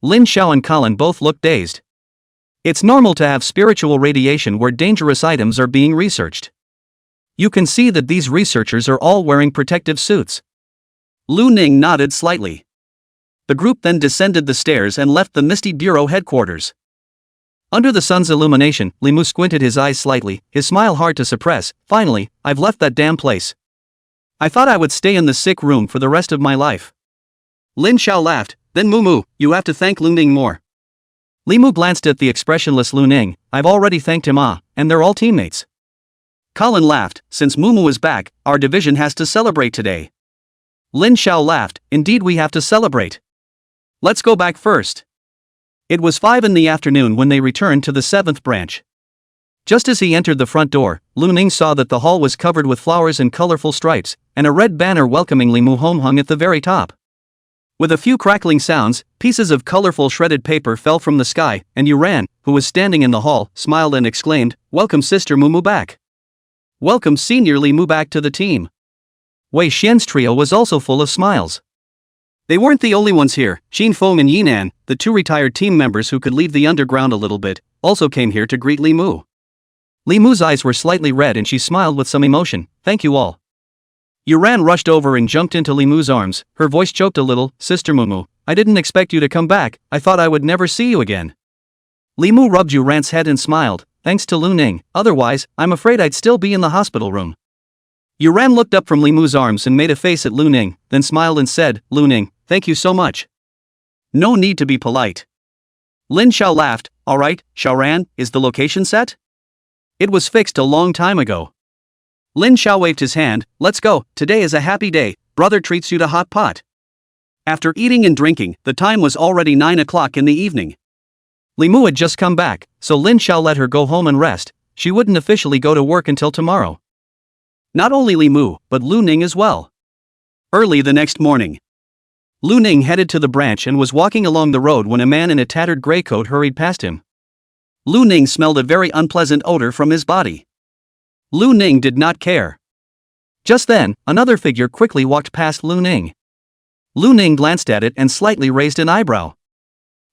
Lin Xiao and Colin both looked dazed. It's normal to have spiritual radiation where dangerous items are being researched. You can see that these researchers are all wearing protective suits. Lu Ning nodded slightly. The group then descended the stairs and left the Misty Bureau headquarters. Under the sun's illumination, Li Mu squinted his eyes slightly, his smile hard to suppress. Finally, I've left that damn place. I thought I would stay in the sick room for the rest of my life. Lin Xiao laughed, then Mu, you have to thank Lu Ning more. Li Mu glanced at the expressionless Lu Ning, I've already thanked him and they're all teammates. Colin laughed, since Mu is back, our division has to celebrate today. Lin Xiao laughed, indeed we have to celebrate. Let's go back first. It was 5 in the afternoon when they returned to the 7th branch. Just as he entered the front door, Lu Ning saw that the hall was covered with flowers and colorful stripes, and a red banner welcoming Li Mu home hung at the very top. With a few crackling sounds, pieces of colorful shredded paper fell from the sky, and Yuran, who was standing in the hall, smiled and exclaimed, welcome Sister Mu back. Welcome Senior Li Mu back to the team. Wei Xian's trio was also full of smiles. They weren't the only ones here, Xin Feng and Yinan, the two retired team members who could leave the underground a little bit, also came here to greet Li Mu. Li Mu's eyes were slightly red and she smiled with some emotion, thank you all. Yuran rushed over and jumped into Li Mu's arms, her voice choked a little, Sister Mu, I didn't expect you to come back, I thought I would never see you again. Li Mu rubbed Yuran's head and smiled, thanks to Lu Ning, otherwise, I'm afraid I'd still be in the hospital room. Yuran looked up from Li Mu's arms and made a face at Lu Ning, then smiled and said, Lu Ning, thank you so much. No need to be polite. Lin Xiao laughed, alright, Xiaoran, is the location set? It was fixed a long time ago. Lin Xiao waved his hand, let's go, today is a happy day, brother treats you to hot pot. After eating and drinking, the time was already 9 o'clock in the evening. Li Mu had just come back, so Lin Xiao let her go home and rest. She wouldn't officially go to work until tomorrow. Not only Li Mu, but Lu Ning as well. Early the next morning, Lu Ning headed to the branch and was walking along the road when a man in a tattered gray coat hurried past him. Lu Ning smelled a very unpleasant odor from his body. Lu Ning did not care. Just then, another figure quickly walked past Lu Ning. Lu Ning glanced at it and slightly raised an eyebrow.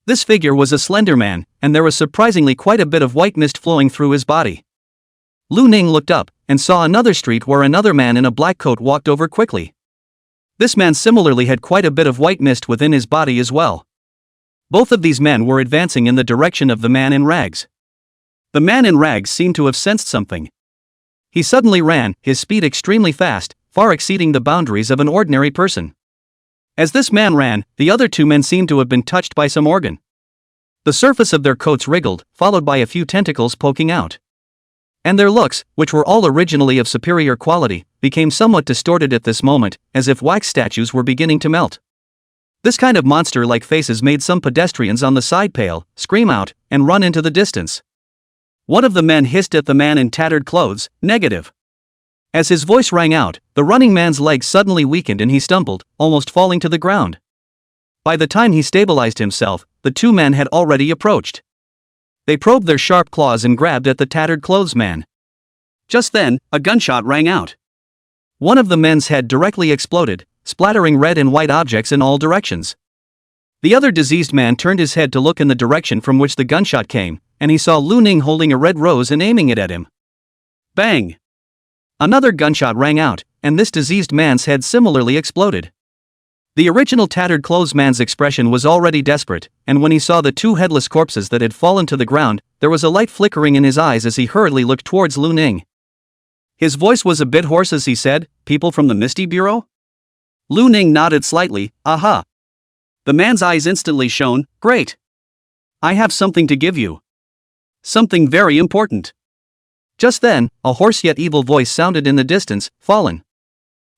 This figure was a slender man, and there was surprisingly quite a bit of white mist flowing through his body. Lu Ning looked up and saw another street where another man in a black coat walked over quickly. This man similarly had quite a bit of white mist within his body as well. Both of these men were advancing in the direction of the man in rags. The man in rags seemed to have sensed something. He suddenly ran, his speed extremely fast, far exceeding the boundaries of an ordinary person. As this man ran, the other two men seemed to have been touched by some organ. The surface of their coats wriggled, followed by a few tentacles poking out. And their looks, which were all originally of superior quality, became somewhat distorted at this moment, as if wax statues were beginning to melt. This kind of monster-like faces made some pedestrians on the side pale, scream out, and run into the distance. One of the men hissed at the man in tattered clothes, "Negative." As his voice rang out, the running man's legs suddenly weakened and he stumbled, almost falling to the ground. By the time he stabilized himself, the two men had already approached. They probed their sharp claws and grabbed at the tattered clothes man. Just then, a gunshot rang out. One of the men's head directly exploded, splattering red and white objects in all directions. The other diseased man turned his head to look in the direction from which the gunshot came, and he saw Lu Ning holding a red rose and aiming it at him. Bang! Another gunshot rang out, and this diseased man's head similarly exploded. The original tattered clothes man's expression was already desperate, and when he saw the two headless corpses that had fallen to the ground, there was a light flickering in his eyes as he hurriedly looked towards Lu Ning. His voice was a bit hoarse as he said, "People from the Misty Bureau?" Lu Ning nodded slightly, "Aha." The man's eyes instantly shone, "Great. I have something to give you. Something very important." Just then, a hoarse yet evil voice sounded in the distance, "Fallen."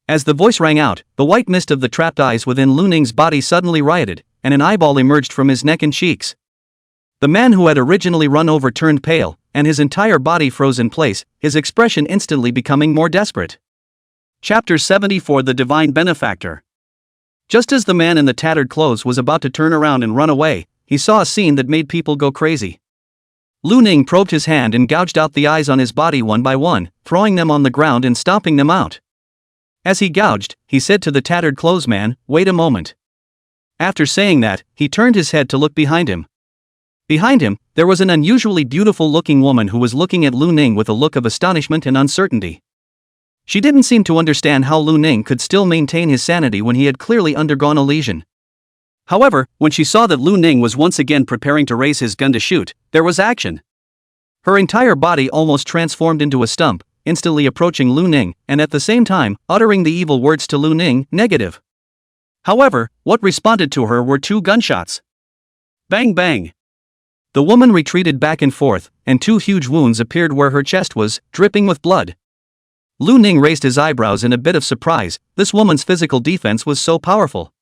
As the voice rang out, the white mist of the trapped eyes within Lu Ning's body suddenly rioted, and an eyeball emerged from his neck and cheeks. The man who had originally run over turned pale, and his entire body froze in place, his expression instantly becoming more desperate. Chapter 74 The Divine Benefactor. Just as the man in the tattered clothes was about to turn around and run away, he saw a scene that made people go crazy. Lu Ning probed his hand and gouged out the eyes on his body one by one, throwing them on the ground and stomping them out. As he gouged, he said to the tattered clothes man, "Wait a moment." After saying that, he turned his head to look behind him. Behind him, there was an unusually beautiful-looking woman who was looking at Lu Ning with a look of astonishment and uncertainty. She didn't seem to understand how Lu Ning could still maintain his sanity when he had clearly undergone a lesion. However, when she saw that Lu Ning was once again preparing to raise his gun to shoot, there was action. Her entire body almost transformed into a stump, instantly approaching Lu Ning, and at the same time, uttering the evil words to Lu Ning, "Negative." However, what responded to her were two gunshots. Bang bang! The woman retreated back and forth, and two huge wounds appeared where her chest was, dripping with blood. Lu Ning raised his eyebrows in a bit of surprise. This woman's physical defense was so powerful.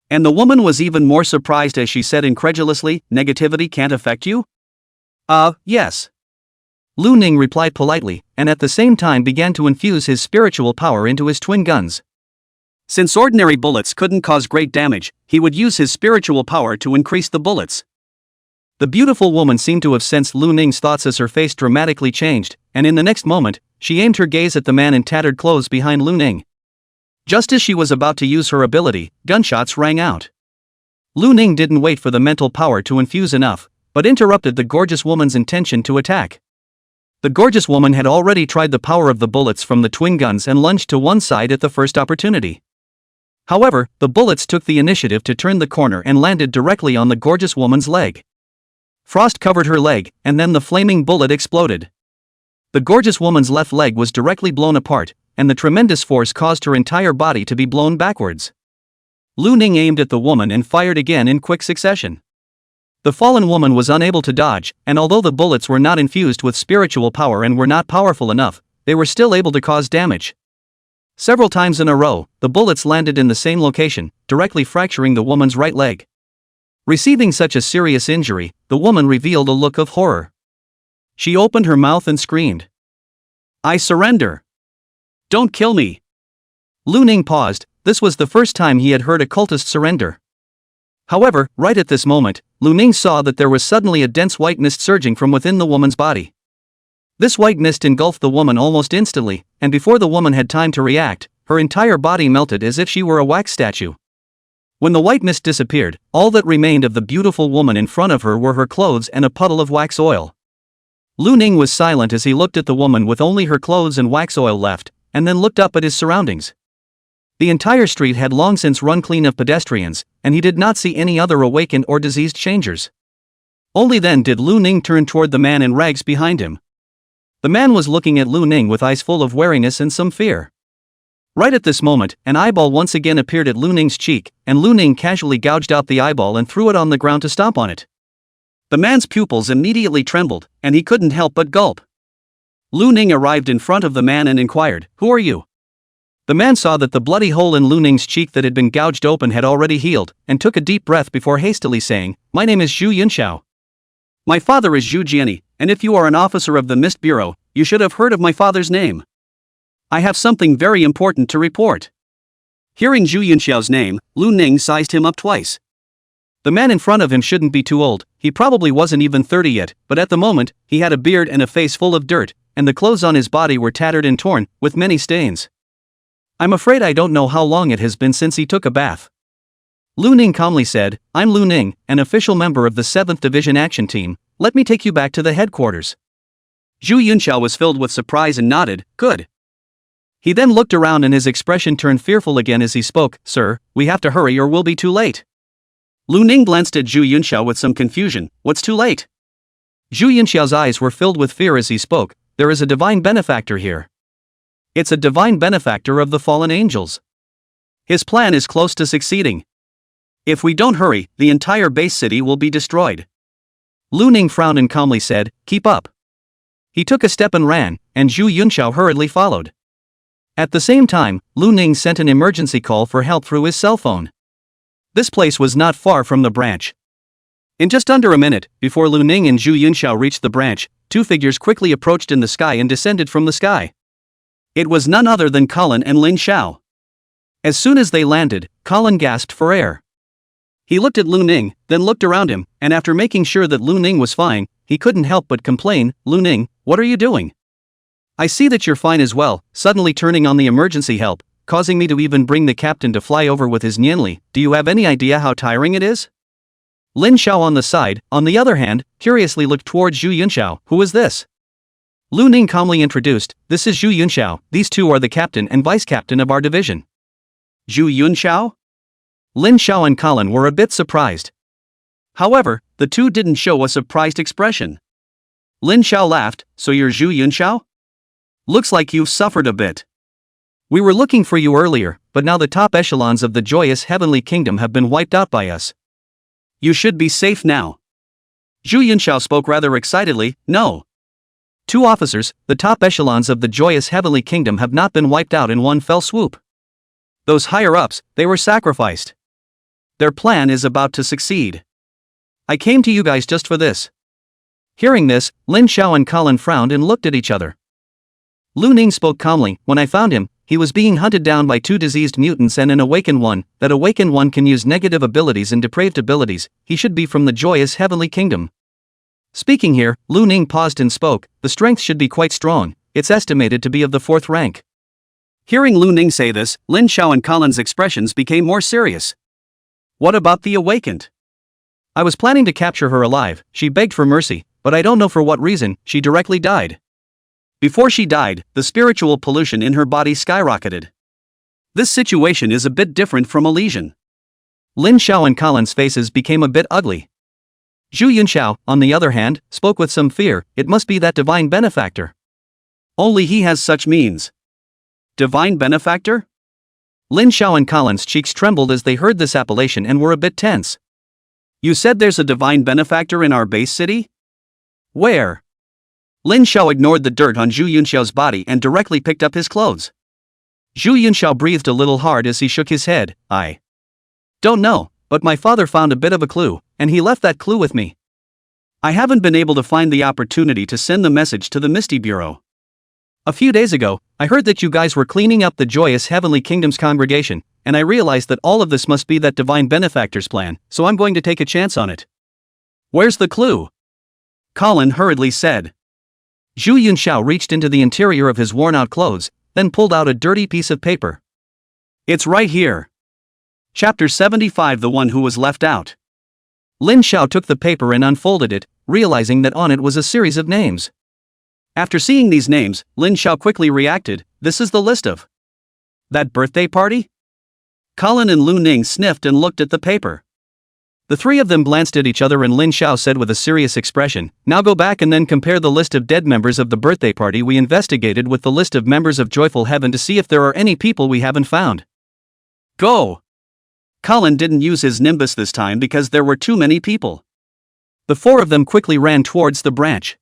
And the woman was even more surprised as she said incredulously, "Negativity can't affect you?" Yes. Lu Ning replied politely, and at the same time began to infuse his spiritual power into his twin guns. Since ordinary bullets couldn't cause great damage, he would use his spiritual power to increase the bullets. The beautiful woman seemed to have sensed Lu Ning's thoughts as her face dramatically changed, and in the next moment, she aimed her gaze at the man in tattered clothes behind Lu Ning. Just as she was about to use her ability, gunshots rang out. Lu Ning didn't wait for the mental power to infuse enough, but interrupted the gorgeous woman's intention to attack. The gorgeous woman had already tried the power of the bullets from the twin guns and lunged to one side at the first opportunity. However, the bullets took the initiative to turn the corner and landed directly on the gorgeous woman's leg. Frost covered her leg, and then the flaming bullet exploded. The gorgeous woman's left leg was directly blown apart, and the tremendous force caused her entire body to be blown backwards. Lu Ning aimed at the woman and fired again in quick succession. The fallen woman was unable to dodge, and although the bullets were not infused with spiritual power and were not powerful enough, they were still able to cause damage. Several times in a row, the bullets landed in the same location, directly fracturing the woman's right leg. Receiving such a serious injury, the woman revealed a look of horror. She opened her mouth and screamed. "I surrender! Don't kill me!" Lu Ning paused. This was the first time he had heard a cultist surrender. However, right at this moment, Lu Ning saw that there was suddenly a dense white mist surging from within the woman's body. This white mist engulfed the woman almost instantly, and before the woman had time to react, her entire body melted as if she were a wax statue. When the white mist disappeared, all that remained of the beautiful woman in front of her were her clothes and a puddle of wax oil. Lu Ning was silent as he looked at the woman with only her clothes and wax oil left, and then looked up at his surroundings. The entire street had long since run clean of pedestrians, and he did not see any other awakened or diseased changers. Only then did Lu Ning turn toward the man in rags behind him. The man was looking at Lu Ning with eyes full of wariness and some fear. Right at this moment, an eyeball once again appeared at Lu Ning's cheek, and Lu Ning casually gouged out the eyeball and threw it on the ground to stomp on it. The man's pupils immediately trembled, and he couldn't help but gulp. Lu Ning arrived in front of the man and inquired, "Who are you?" The man saw that the bloody hole in Lu Ning's cheek that had been gouged open had already healed, and took a deep breath before hastily saying, "My name is Zhu Yunxiao. My father is Zhu Jiani, and if you are an officer of the Mist Bureau, you should have heard of my father's name. I have something very important to report." Hearing Zhu Yunxiao's name, Lu Ning sized him up twice. The man in front of him shouldn't be too old, he probably wasn't even 30 yet, but at the moment, he had a beard and a face full of dirt, and the clothes on his body were tattered and torn, with many stains. "I'm afraid I don't know how long it has been since he took a bath." Lu Ning calmly said, "I'm Lu Ning, an official member of the 7th Division Action Team. Let me take you back to the headquarters." Zhu Yunxiao was filled with surprise and nodded, "Good." He then looked around and his expression turned fearful again as he spoke, "Sir, we have to hurry or we'll be too late." Lu Ning glanced at Zhu Yunxiao with some confusion. "What's too late?" Zhu Yunxiao's eyes were filled with fear as he spoke, "There is a divine benefactor here. It's a divine benefactor of the fallen angels. His plan is close to succeeding. If we don't hurry, the entire base city will be destroyed." Lu Ning frowned and calmly said, "Keep up." He took a step and ran, and Zhu Yunxiao hurriedly followed. At the same time, Lu Ning sent an emergency call for help through his cell phone. This place was not far from the branch. In just under a minute, before Lu Ning and Zhu Yunxiao reached the branch, two figures quickly approached in the sky and descended from the sky. It was none other than Colin and Lin Xiao. As soon as they landed, Colin gasped for air. He looked at Lu Ning, then looked around him, and after making sure that Lu Ning was fine, he couldn't help but complain, "Lu Ning, what are you doing? I see that you're fine as well," suddenly turning on the emergency help, causing me to even bring the captain to fly over with his Nianli. "Do you have any idea how tiring it is?" Lin Xiao on the side, on the other hand, curiously looked toward Zhu Yunxiao. "Who is this?" Lu Ning calmly introduced, "This is Zhu Yunxiao, these two are the captain and vice-captain of our division." "Zhu Yunxiao?" Lin Xiao and Colin were a bit surprised. However, the two didn't show a surprised expression. Lin Xiao laughed, "So you're Zhu Yunxiao? Looks like you've suffered a bit. We were looking for you earlier, but now the top echelons of the joyous heavenly kingdom have been wiped out by us. You should be safe now." Zhu Yunxiao spoke rather excitedly, "No. Two officers, the top echelons of the joyous heavenly kingdom have not been wiped out in one fell swoop. Those higher-ups, they were sacrificed. Their plan is about to succeed. I came to you guys just for this." Hearing this, Lin Xiao and Colin frowned and looked at each other. Lu Ning spoke calmly, "When I found him, he was being hunted down by two diseased mutants and an awakened one. That awakened one can use negative abilities and depraved abilities. He should be from the joyous heavenly kingdom." Speaking here, Lu Ning paused and spoke, "The strength should be quite strong, it's estimated to be of the 4th rank." Hearing Lu Ning say this, Lin Xiao and Colin's expressions became more serious. "What about the awakened?" "I was planning to capture her alive, she begged for mercy, but I don't know for what reason, she directly died. Before she died, the spiritual pollution in her body skyrocketed. This situation is a bit different from a lesion." Lin Xiao and Colin's faces became a bit ugly. Zhu Yunxiao, on the other hand, spoke with some fear, "It must be that divine benefactor. Only he has such means." "Divine benefactor?" Lin Xiao and Colin's cheeks trembled as they heard this appellation and were a bit tense. "You said there's a divine benefactor in our base city? Where?" Lin Xiao ignored the dirt on Zhu Yunxiao's body and directly picked up his clothes. Zhu Yunxiao breathed a little hard as he shook his head. I don't know, but my father found a bit of a clue, and he left that clue with me. I haven't been able to find the opportunity to send the message to the Misty Bureau. A few days ago, I heard that you guys were cleaning up the Joyous Heavenly Kingdom's congregation, and I realized that all of this must be that divine benefactor's plan, so I'm going to take a chance on it. Where's the clue? Colin hurriedly said. Zhu Yunxiao reached into the interior of his worn-out clothes, then pulled out a dirty piece of paper. It's right here. Chapter 75, The One Who Was Left Out. Lin Xiao took the paper and unfolded it, realizing that on it was a series of names. After seeing these names, Lin Xiao quickly reacted. This is the list of that birthday party? Colin and Lu Ning sniffed and looked at the paper. The three of them glanced at each other and Lin Xiao said with a serious expression, now go back and then compare the list of dead members of the birthday party we investigated with the list of members of Joyful Heaven to see if there are any people we haven't found. Go! Colin didn't use his nimbus this time because there were too many people. The four of them quickly ran towards the branch.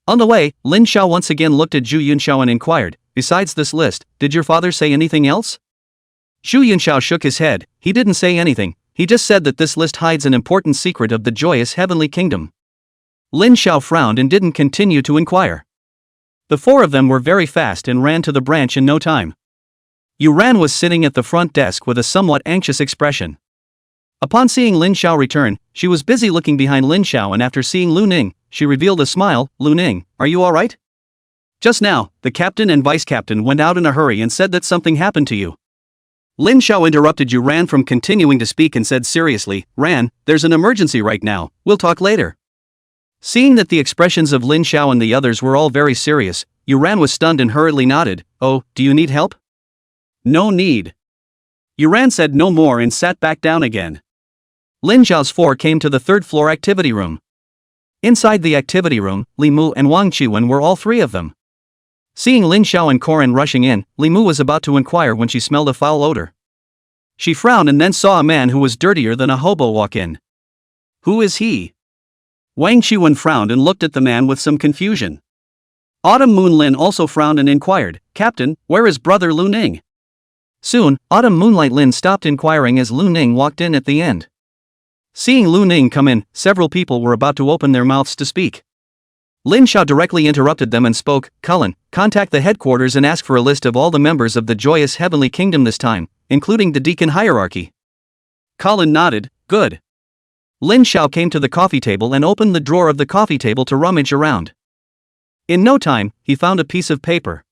On the way, Lin Xiao once again looked at Zhu Yunxiao and inquired, besides this list, did your father say anything else? Zhu Yunxiao shook his head. He didn't say anything. He just said that this list hides an important secret of the Joyous Heavenly Kingdom. Lin Xiao frowned and didn't continue to inquire. The four of them were very fast and ran to the branch in no time. Yuran was sitting at the front desk with a somewhat anxious expression. Upon seeing Lin Xiao return, she was busy looking behind Lin Xiao and after seeing Lu Ning, she revealed a smile. Lu Ning, are you alright? Just now, the captain and vice captain went out in a hurry and said that something happened to you. Lin Xiao interrupted Yuran from continuing to speak and said seriously, Ran, there's an emergency right now, we'll talk later. Seeing that the expressions of Lin Xiao and the others were all very serious, Yuran was stunned and hurriedly nodded. Oh, do you need help? No need. Yuran said no more and sat back down again. Lin Xiao's four came to the third-floor activity room. Inside the activity room, Li Mu and Wang Qiwen were all three of them. Seeing Lin Xiao and Corin rushing in, Li Mu was about to inquire when she smelled a foul odor. She frowned and then saw a man who was dirtier than a hobo walk in. Who is he? Wang Qiwen frowned and looked at the man with some confusion. Autumn Moon Lin also frowned and inquired, Captain, where is brother Lu Ning? Soon, Autumn Moonlight Lin stopped inquiring as Lu Ning walked in at the end. Seeing Lu Ning come in, several people were about to open their mouths to speak. Lin Xiao directly interrupted them and spoke, Cullen, contact the headquarters and ask for a list of all the members of the Joyous Heavenly Kingdom this time, including the deacon hierarchy. Cullen nodded, good. Lin Xiao came to the coffee table and opened the drawer of the coffee table to rummage around. In no time, he found a piece of paper.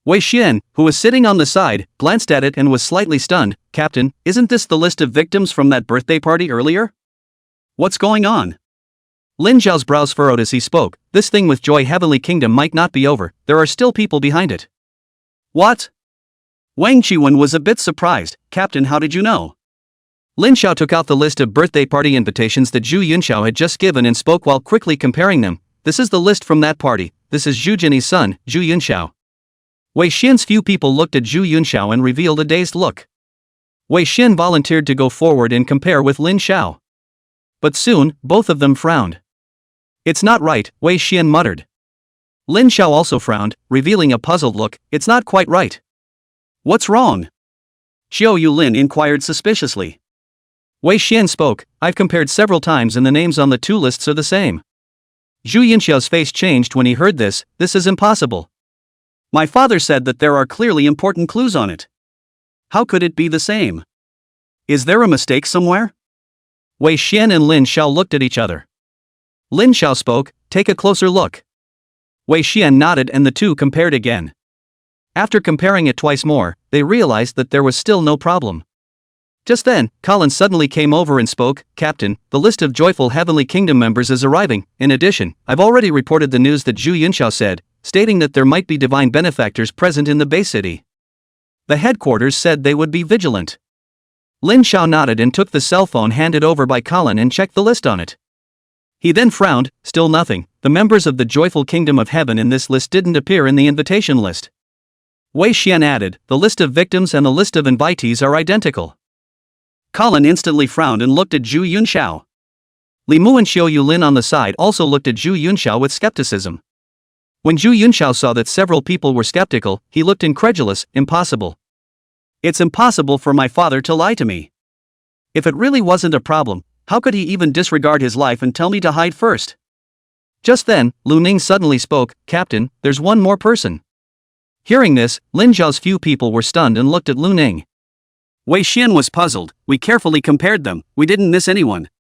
Wei Xian, who was sitting on the side, glanced at it and was slightly stunned. Captain, isn't this the list of victims from that birthday party earlier? What's going on? Lin Xiao's brows furrowed as he spoke. This thing with Joy Heavenly Kingdom might not be over, there are still people behind it. What? Wang Qiwen was a bit surprised. Captain, how did you know? Lin Xiao took out the list of birthday party invitations that Zhu Yunxiao had just given and spoke while quickly comparing them. This is the list from that party. This is Zhu Jinyi's son, Zhu Yunxiao. Wei Xian's few people looked at Zhu Yunxiao and revealed a dazed look. Wei Xian volunteered to go forward and compare with Lin Xiao. But soon, both of them frowned. It's not right, Wei Xian muttered. Lin Xiao also frowned, revealing a puzzled look. It's not quite right. What's wrong? Xiao Yulin inquired suspiciously. Wei Xian spoke, I've compared several times and the names on the two lists are the same. Zhu Yunxiao's face changed when he heard this. This is impossible. My father said that there are clearly important clues on it. How could it be the same? Is there a mistake somewhere? Wei Xian and Lin Xiao looked at each other. Lin Xiao spoke, take a closer look. Wei Xian nodded and the two compared again. After comparing it twice more, they realized that there was still no problem. Just then, Colin suddenly came over and spoke, Captain, the list of Joyful Heavenly Kingdom members is arriving. In addition, I've already reported the news that Zhu Yunxiao said, stating that there might be divine benefactors present in the Bay City. The headquarters said they would be vigilant. Lin Xiao nodded and took the cell phone handed over by Colin and checked the list on it. He then frowned, still nothing. The members of the Joyful Kingdom of Heaven in this list didn't appear in the invitation list. Wei Xian added, the list of victims and the list of invitees are identical. Colin instantly frowned and looked at Zhu Yunxiao. Li Mu and Xiao Yulin on the side also looked at Zhu Yunxiao with skepticism. When Zhu Yunxiao saw that several people were skeptical, he looked incredulous. Impossible. It's impossible for my father to lie to me. If it really wasn't a problem, how could he even disregard his life and tell me to hide first? Just then, Lu Ning suddenly spoke, Captain, there's one more person. Hearing this, Lin Zhao's few people were stunned and looked at Lu Ning. Wei Xian was puzzled. We carefully compared them. We didn't miss anyone.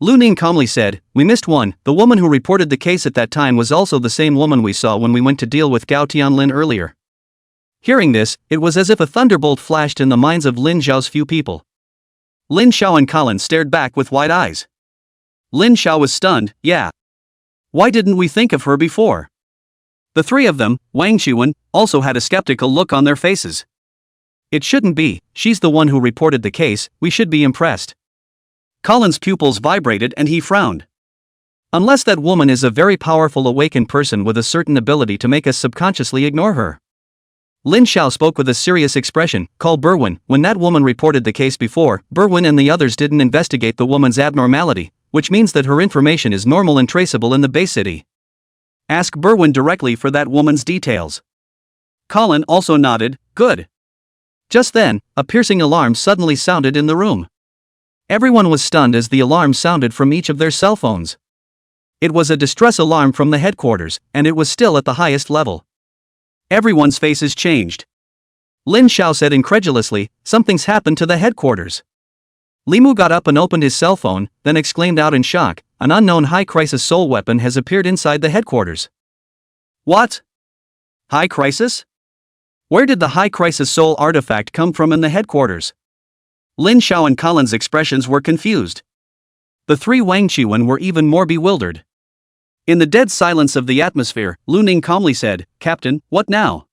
Lu Ning calmly said, we missed one. The woman who reported the case at that time was also the same woman we saw when we went to deal with Gao Tian Lin earlier. Hearing this, it was as if a thunderbolt flashed in the minds of Lin Zhao's few people. Lin Xiao and Colin stared back with wide eyes. Lin Xiao was stunned. Yeah. Why didn't we think of her before? The three of them, Wang Chuan, also had a skeptical look on their faces. It shouldn't be, she's the one who reported the case, we should be impressed. Colin's pupils vibrated and he frowned. Unless that woman is a very powerful awakened person with a certain ability to make us subconsciously ignore her. Lin Xiao spoke with a serious expression, call Berwin. When that woman reported the case before, Berwin and the others didn't investigate the woman's abnormality, which means that her information is normal and traceable in the base city. Ask Berwin directly for that woman's details. Colin also nodded, good. Just then, a piercing alarm suddenly sounded in the room. Everyone was stunned as the alarm sounded from each of their cell phones. It was a distress alarm from the headquarters, and it was still at the highest level. Everyone's faces changed. Lin Xiao said incredulously, something's happened to the headquarters. Limu got up and opened his cell phone, then exclaimed out in shock, an unknown high-crisis soul weapon has appeared inside the headquarters. What? High crisis? Where did the high-crisis soul artifact come from in the headquarters? Lin Xiao and Colin's expressions were confused. The three Wang Chuan were even more bewildered. In the dead silence of the atmosphere, Lu Ning calmly said, Captain, what now?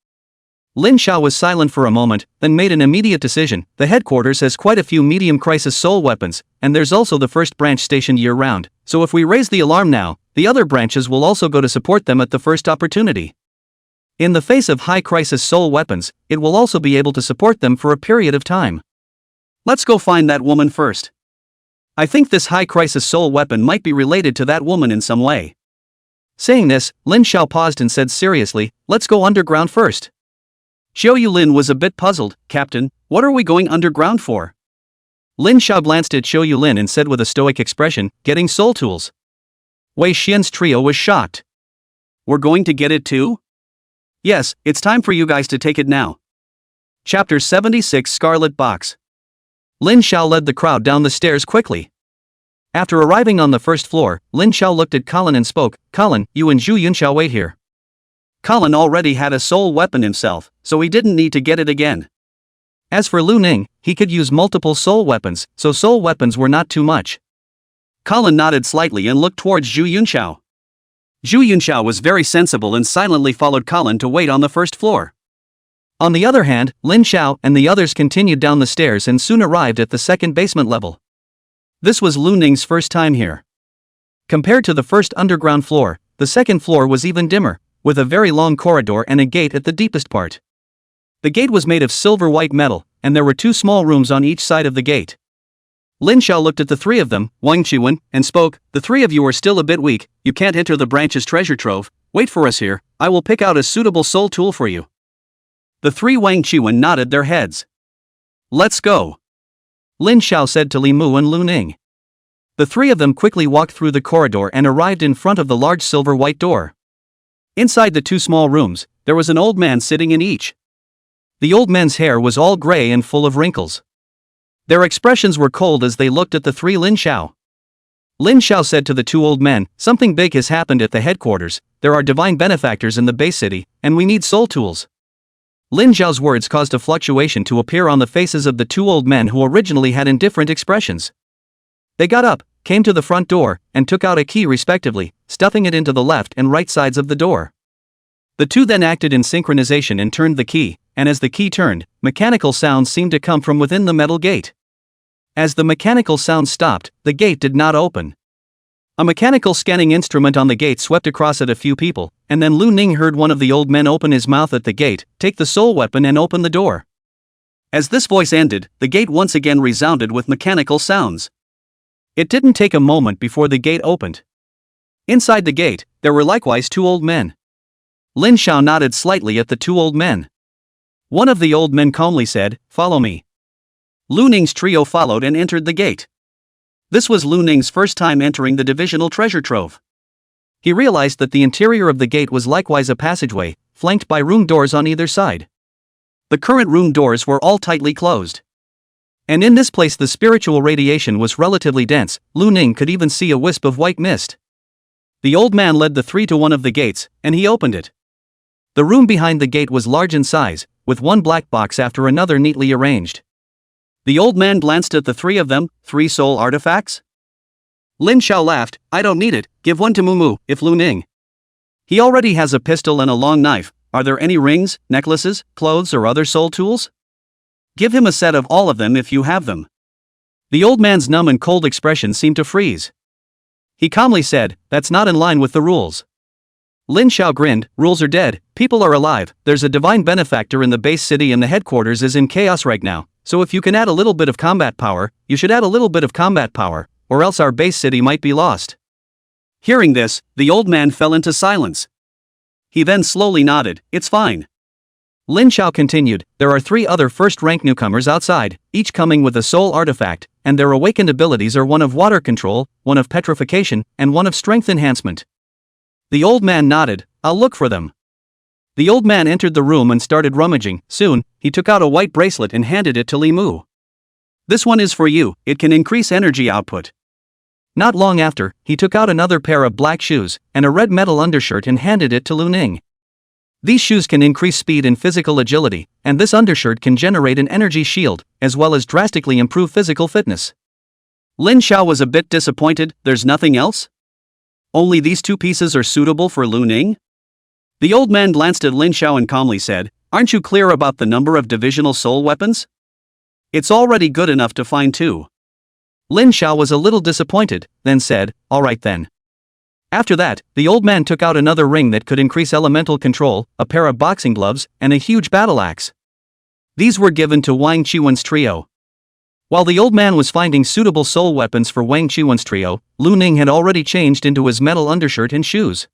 Lin Xiao was silent for a moment, then made an immediate decision. The headquarters has quite a few medium-crisis soul weapons, and there's also the first branch stationed year-round, so if we raise the alarm now, the other branches will also go to support them at the first opportunity. In the face of high-crisis soul weapons, it will also be able to support them for a period of time. Let's go find that woman first. I think this high-crisis soul weapon might be related to that woman in some way. Saying this, Lin Xiao paused and said seriously, let's go underground first. Xiao Yulin was a bit puzzled, Captain, what are we going underground for? Lin Xiao glanced at Xiao Yulin and said with a stoic expression, getting soul tools. Wei Xian's trio was shocked. We're going to get it too? Yes, it's time for you guys to take it now. Chapter 76 Scarlet Box. Lin Xiao led the crowd down the stairs quickly. After arriving on the first floor, Lin Xiao looked at Colin and spoke, Colin, you and Zhu Yunxiao wait here. Colin already had a soul weapon himself, so he didn't need to get it again. As for Lu Ning, he could use multiple soul weapons, so soul weapons were not too much. Colin nodded slightly and looked towards Zhu Yunxiao. Zhu Yunxiao was very sensible and silently followed Colin to wait on the first floor. On the other hand, Lin Xiao and the others continued down the stairs and soon arrived at the second basement level. This was Lu Ning's first time here. Compared to the first underground floor, the second floor was even dimmer, with a very long corridor and a gate at the deepest part. The gate was made of silver-white metal, and there were two small rooms on each side of the gate. Lin Xiao looked at the three of them, Wang Chuan, and spoke, the three of you are still a bit weak, you can't enter the branch's treasure trove, wait for us here, I will pick out a suitable soul tool for you. The three Wang Chuan nodded their heads. Let's go. Lin Xiao said to Li Mu and Lu Ning. The three of them quickly walked through the corridor and arrived in front of the large silver-white door. Inside the two small rooms, there was an old man sitting in each. The old man's hair was all gray and full of wrinkles. Their expressions were cold as they looked at the three Lin Xiao. Lin Xiao said to the two old men, something big has happened at the headquarters, there are divine benefactors in the base city, and we need soul tools. Lin Xiao's words caused a fluctuation to appear on the faces of the two old men who originally had indifferent expressions. They got up, came to the front door, and took out a key respectively, stuffing it into the left and right sides of the door. The two then acted in synchronization and turned the key, and as the key turned, mechanical sounds seemed to come from within the metal gate. As the mechanical sounds stopped, the gate did not open. A mechanical scanning instrument on the gate swept across at a few people, and then Lu Ning heard one of the old men open his mouth at the gate, take the soul weapon and open the door. As this voice ended, the gate once again resounded with mechanical sounds. It didn't take a moment before the gate opened. Inside the gate, there were likewise two old men. Lin Xiao nodded slightly at the two old men. One of the old men calmly said, "Follow me." Lu Ning's trio followed and entered the gate. This was Lu Ning's first time entering the divisional treasure trove. He realized that the interior of the gate was likewise a passageway, flanked by room doors on either side. The current room doors were all tightly closed. And in this place the spiritual radiation was relatively dense. Lu Ning could even see a wisp of white mist. The old man led the three to one of the gates, and he opened it. The room behind the gate was large in size, with one black box after another neatly arranged. The old man glanced at the three of them. "3 soul artifacts?" Lin Xiao laughed. "I don't need it, give one to Mumu, if Lu Ning. He already has a pistol and a long knife. Are there any rings, necklaces, clothes or other soul tools? Give him a set of all of them if you have them." The old man's numb and cold expression seemed to freeze. He calmly said, "That's not in line with the rules." Lin Xiao grinned. "Rules are dead, people are alive. There's a divine benefactor in the base city and the headquarters is in chaos right now. So if you can add a little bit of combat power, you should add a little bit of combat power, or else our base city might be lost." Hearing this, the old man fell into silence. He then slowly nodded. "It's fine." Lin Xiao continued, "There are 3 other first-rank newcomers outside, each coming with a soul artifact, and their awakened abilities are one of water control, one of petrification, and one of strength enhancement." The old man nodded. "I'll look for them." The old man entered the room and started rummaging. Soon, he took out a white bracelet and handed it to Li Mu. "This one is for you, it can increase energy output." Not long after, he took out another pair of black shoes, and a red metal undershirt and handed it to Lu Ning. These shoes can increase speed and physical agility, and this undershirt can generate an energy shield, as well as drastically improve physical fitness. Lin Xiao was a bit disappointed. "There's nothing else? Only these 2 pieces are suitable for Lu Ning?" The old man glanced at Lin Xiao and calmly said, "Aren't you clear about the number of divisional soul weapons? It's already good enough to find 2. Lin Xiao was a little disappointed, then said, "All right then." After that, the old man took out another ring that could increase elemental control, a pair of boxing gloves, and a huge battle axe. These were given to Wang Qiwen's trio. While the old man was finding suitable soul weapons for Wang Qiwen's trio, Lu Ning had already changed into his metal undershirt and shoes.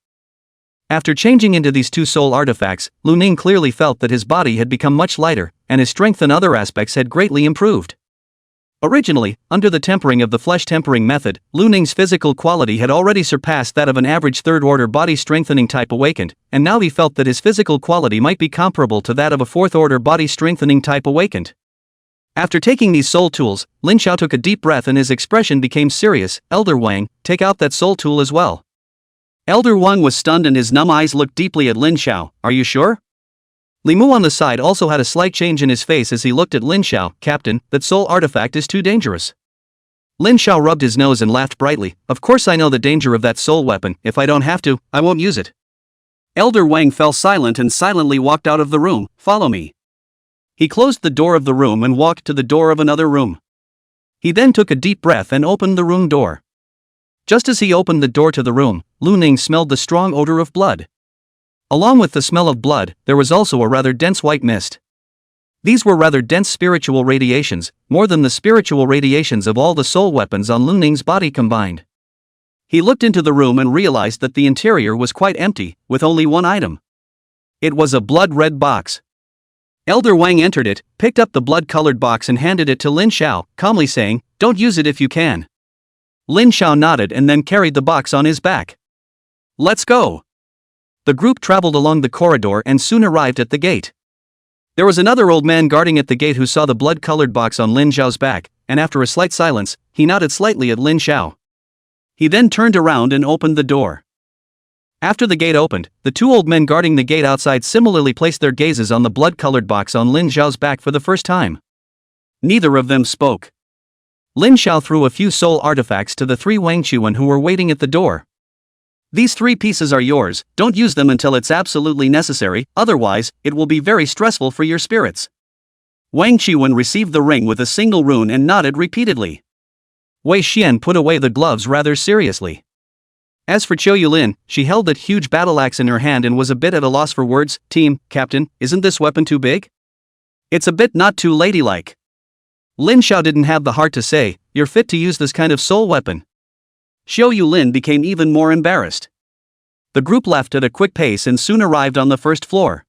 After changing into these 2 soul artifacts, Lu Ning clearly felt that his body had become much lighter, and his strength and other aspects had greatly improved. Originally, under the tempering of the flesh tempering method, Lu Ning's physical quality had already surpassed that of an average third-order body strengthening type awakened, and now he felt that his physical quality might be comparable to that of a fourth-order body strengthening type awakened. After taking these soul tools, Lin Xiao took a deep breath and his expression became serious. "Elder Wang, take out that soul tool as well." Elder Wang was stunned and his numb eyes looked deeply at Lin Xiao. "Are you sure?" Li Mu on the side also had a slight change in his face as he looked at Lin Xiao. "Captain, that soul artifact is too dangerous." Lin Xiao rubbed his nose and laughed brightly. "Of course I know the danger of that soul weapon. If I don't have to, I won't use it." Elder Wang fell silent and silently walked out of the room. "Follow me." He closed the door of the room and walked to the door of another room. He then took a deep breath and opened the room door. Just as he opened the door to the room, Lu Ning smelled the strong odor of blood. Along with the smell of blood, there was also a rather dense white mist. These were rather dense spiritual radiations, more than the spiritual radiations of all the soul weapons on Lu Ning's body combined. He looked into the room and realized that the interior was quite empty, with only one item. It was a blood-red box. Elder Wang entered it, picked up the blood-colored box and handed it to Lin Xiao, calmly saying, "Don't use it if you can." Lin Xiao nodded and then carried the box on his back. "Let's go." The group traveled along the corridor and soon arrived at the gate. There was another old man guarding at the gate who saw the blood-colored box on Lin Xiao's back, and after a slight silence, he nodded slightly at Lin Xiao. He then turned around and opened the door. After the gate opened, the 2 old men guarding the gate outside similarly placed their gazes on the blood-colored box on Lin Xiao's back for the first time. Neither of them spoke. Lin Xiao threw a few soul artifacts to the 3 Wang Qiwen who were waiting at the door. "These 3 pieces are yours, don't use them until it's absolutely necessary, otherwise, it will be very stressful for your spirits." Wang Qiwen received the ring with a single rune and nodded repeatedly. Wei Xian put away the gloves rather seriously. As for Qiu Yulin, she held that huge battle axe in her hand and was a bit at a loss for words. "Team, Captain, isn't this weapon too big? It's a bit not too ladylike." Lin Xiao didn't have the heart to say, "You're fit to use this kind of soul weapon." Qiu Yulin became even more embarrassed. The group left at a quick pace and soon arrived on the first floor.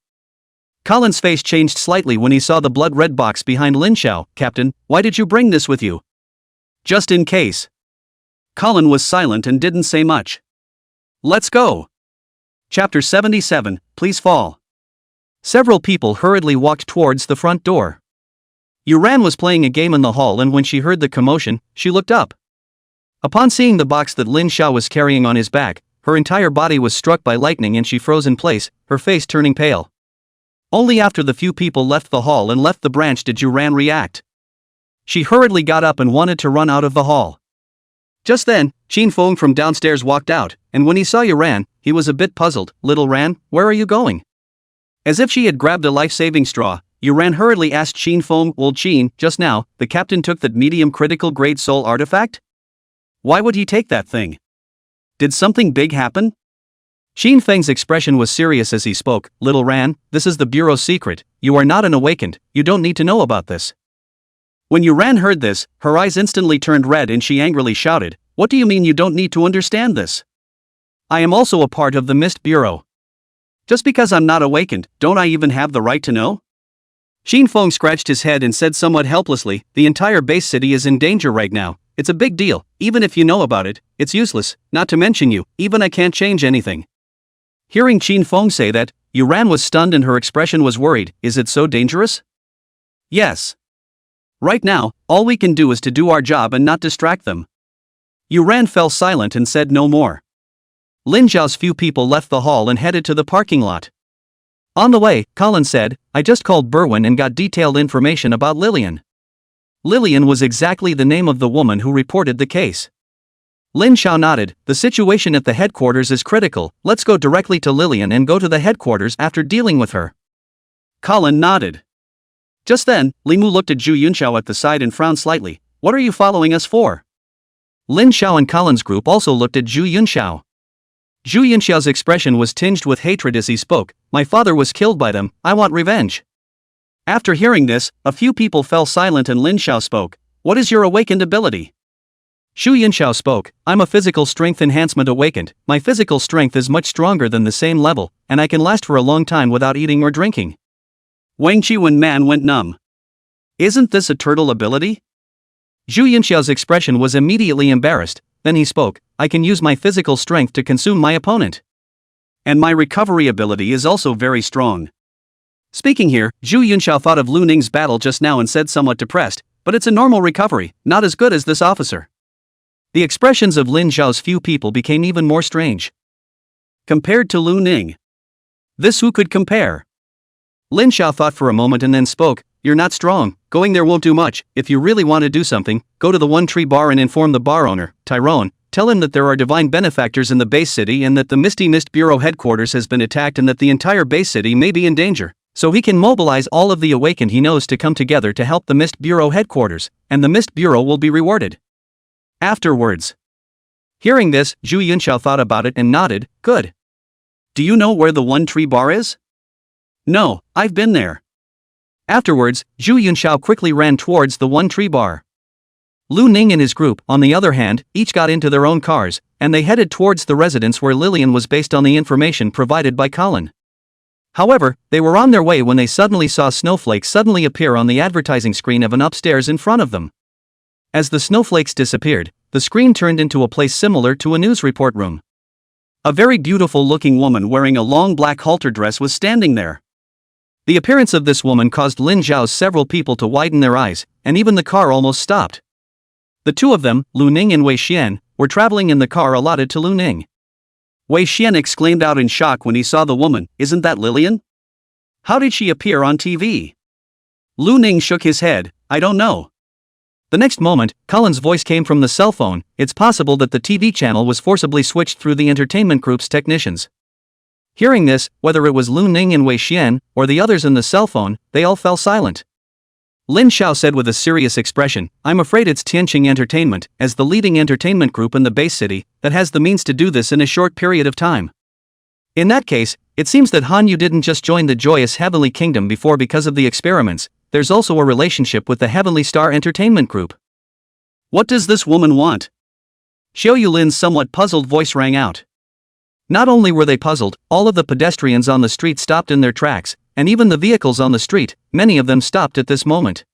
Colin's face changed slightly when he saw the blood-red box behind Lin Xiao. "Captain, why did you bring this with you?" "Just in case." Colin was silent and didn't say much. "Let's go." Chapter 77, Please Fall. Several people hurriedly walked towards the front door. Yuran was playing a game in the hall, and when she heard the commotion, she looked up. Upon seeing the box that Lin Xiao was carrying on his back, her entire body was struck by lightning and she froze in place, her face turning pale. Only after the few people left the hall and left the branch did Yuran react. She hurriedly got up and wanted to run out of the hall. Just then, Qin Feng from downstairs walked out, and when he saw Yuran, he was a bit puzzled. "Little Ran, where are you going?" As if she had grabbed a life-saving straw, Yuran hurriedly asked Qin Feng, "Well, Qin, just now, the captain took that medium critical grade soul artifact? Why would he take that thing? Did something big happen?" Qin Feng's expression was serious as he spoke. "Little Ran, this is the Bureau's secret. You are not an awakened, you don't need to know about this." When Yuran heard this, her eyes instantly turned red and she angrily shouted, "What do you mean you don't need to understand this? I am also a part of the Mist Bureau. Just because I'm not awakened, don't I even have the right to know?" Qin Feng scratched his head and said somewhat helplessly, "The entire base city is in danger right now. It's a big deal. Even if you know about it, it's useless, not to mention you, even I can't change anything." Hearing Qin Feng say that, Yuran was stunned and her expression was worried. "Is it so dangerous?" "Yes. Right now, all we can do is to do our job and not distract them." Yuran fell silent and said no more. Lin Xiao's few people left the hall and headed to the parking lot. On the way, Colin said, "I just called Berwin and got detailed information about Lillian." Lillian was exactly the name of the woman who reported the case. Lin Xiao nodded. "The situation at the headquarters is critical. Let's go directly to Lillian and go to the headquarters after dealing with her." Colin nodded. Just then, Li Mu looked at Zhu Yunxiao at the side and frowned slightly. "What are you following us for?" Lin Xiao and Colin's group also looked at Zhu Yunxiao. Zhu Yunxiao's expression was tinged with hatred as he spoke. "My father was killed by them, I want revenge." After hearing this, a few people fell silent and Lin Xiao spoke. "What is your awakened ability?" Zhu Yunxiao spoke. "I'm a physical strength enhancement awakened. My physical strength is much stronger than the same level, and I can last for a long time without eating or drinking." Wang Qiwen man went numb. "Isn't this a turtle ability?" Zhu Yunxiao's expression was immediately embarrassed. Then he spoke. "I can use my physical strength to consume my opponent. And my recovery ability is also very strong." Speaking here, Zhu Yunxiao thought of Lu Ning's battle just now and said somewhat depressed, "But it's a normal recovery, not as good as this officer." The expressions of Lin Xiao's few people became even more strange. Compared to Lu Ning. This who could compare? Lin Xiao thought for a moment and then spoke. "You're not strong, going there won't do much. If you really want to do something, go to the One Tree Bar and inform the bar owner, Tyrone. Tell him that there are divine benefactors in the base city and that the Misty Mist Bureau headquarters has been attacked and that the entire base city may be in danger. So he can mobilize all of the awakened he knows to come together to help the Mist Bureau headquarters, and the Mist Bureau will be rewarded afterwards." Hearing this, Zhu Yunxiao thought about it and nodded. "Good. Do you know where the One Tree Bar is?" "No, I've been there." Afterwards, Zhu Yunxiao quickly ran towards the One Tree Bar. Lu Ning and his group, on the other hand, each got into their own cars, and they headed towards the residence where Lillian was based on the information provided by Colin. However, they were on their way when they suddenly saw snowflakes suddenly appear on the advertising screen of an upstairs in front of them. As the snowflakes disappeared, the screen turned into a place similar to a news report room. A very beautiful-looking woman wearing a long black halter dress was standing there. The appearance of this woman caused Lin Xiao's several people to widen their eyes, and even the car almost stopped. The two of them, Lu Ning and Wei Xian, were traveling in the car allotted to Lu Ning. Wei Xian exclaimed out in shock when he saw the woman. "Isn't that Lillian? How did she appear on TV?" Lu Ning shook his head. "I don't know." The next moment, Colin's voice came from the cell phone. "It's possible that the TV channel was forcibly switched through the entertainment group's technicians." Hearing this, whether it was Lu Ning and Wei Xian, or the others in the cell phone, they all fell silent. Lin Xiao said with a serious expression, "I'm afraid it's Tianqing Entertainment, as the leading entertainment group in the base city, that has the means to do this in a short period of time. In that case, it seems that Han Yu didn't just join the joyous Heavenly Kingdom before because of the experiments, there's also a relationship with the Heavenly Star Entertainment Group." "What does this woman want?" Xiao Yulin's somewhat puzzled voice rang out. Not only were they puzzled, all of the pedestrians on the street stopped in their tracks, and even the vehicles on the street, many of them stopped at this moment.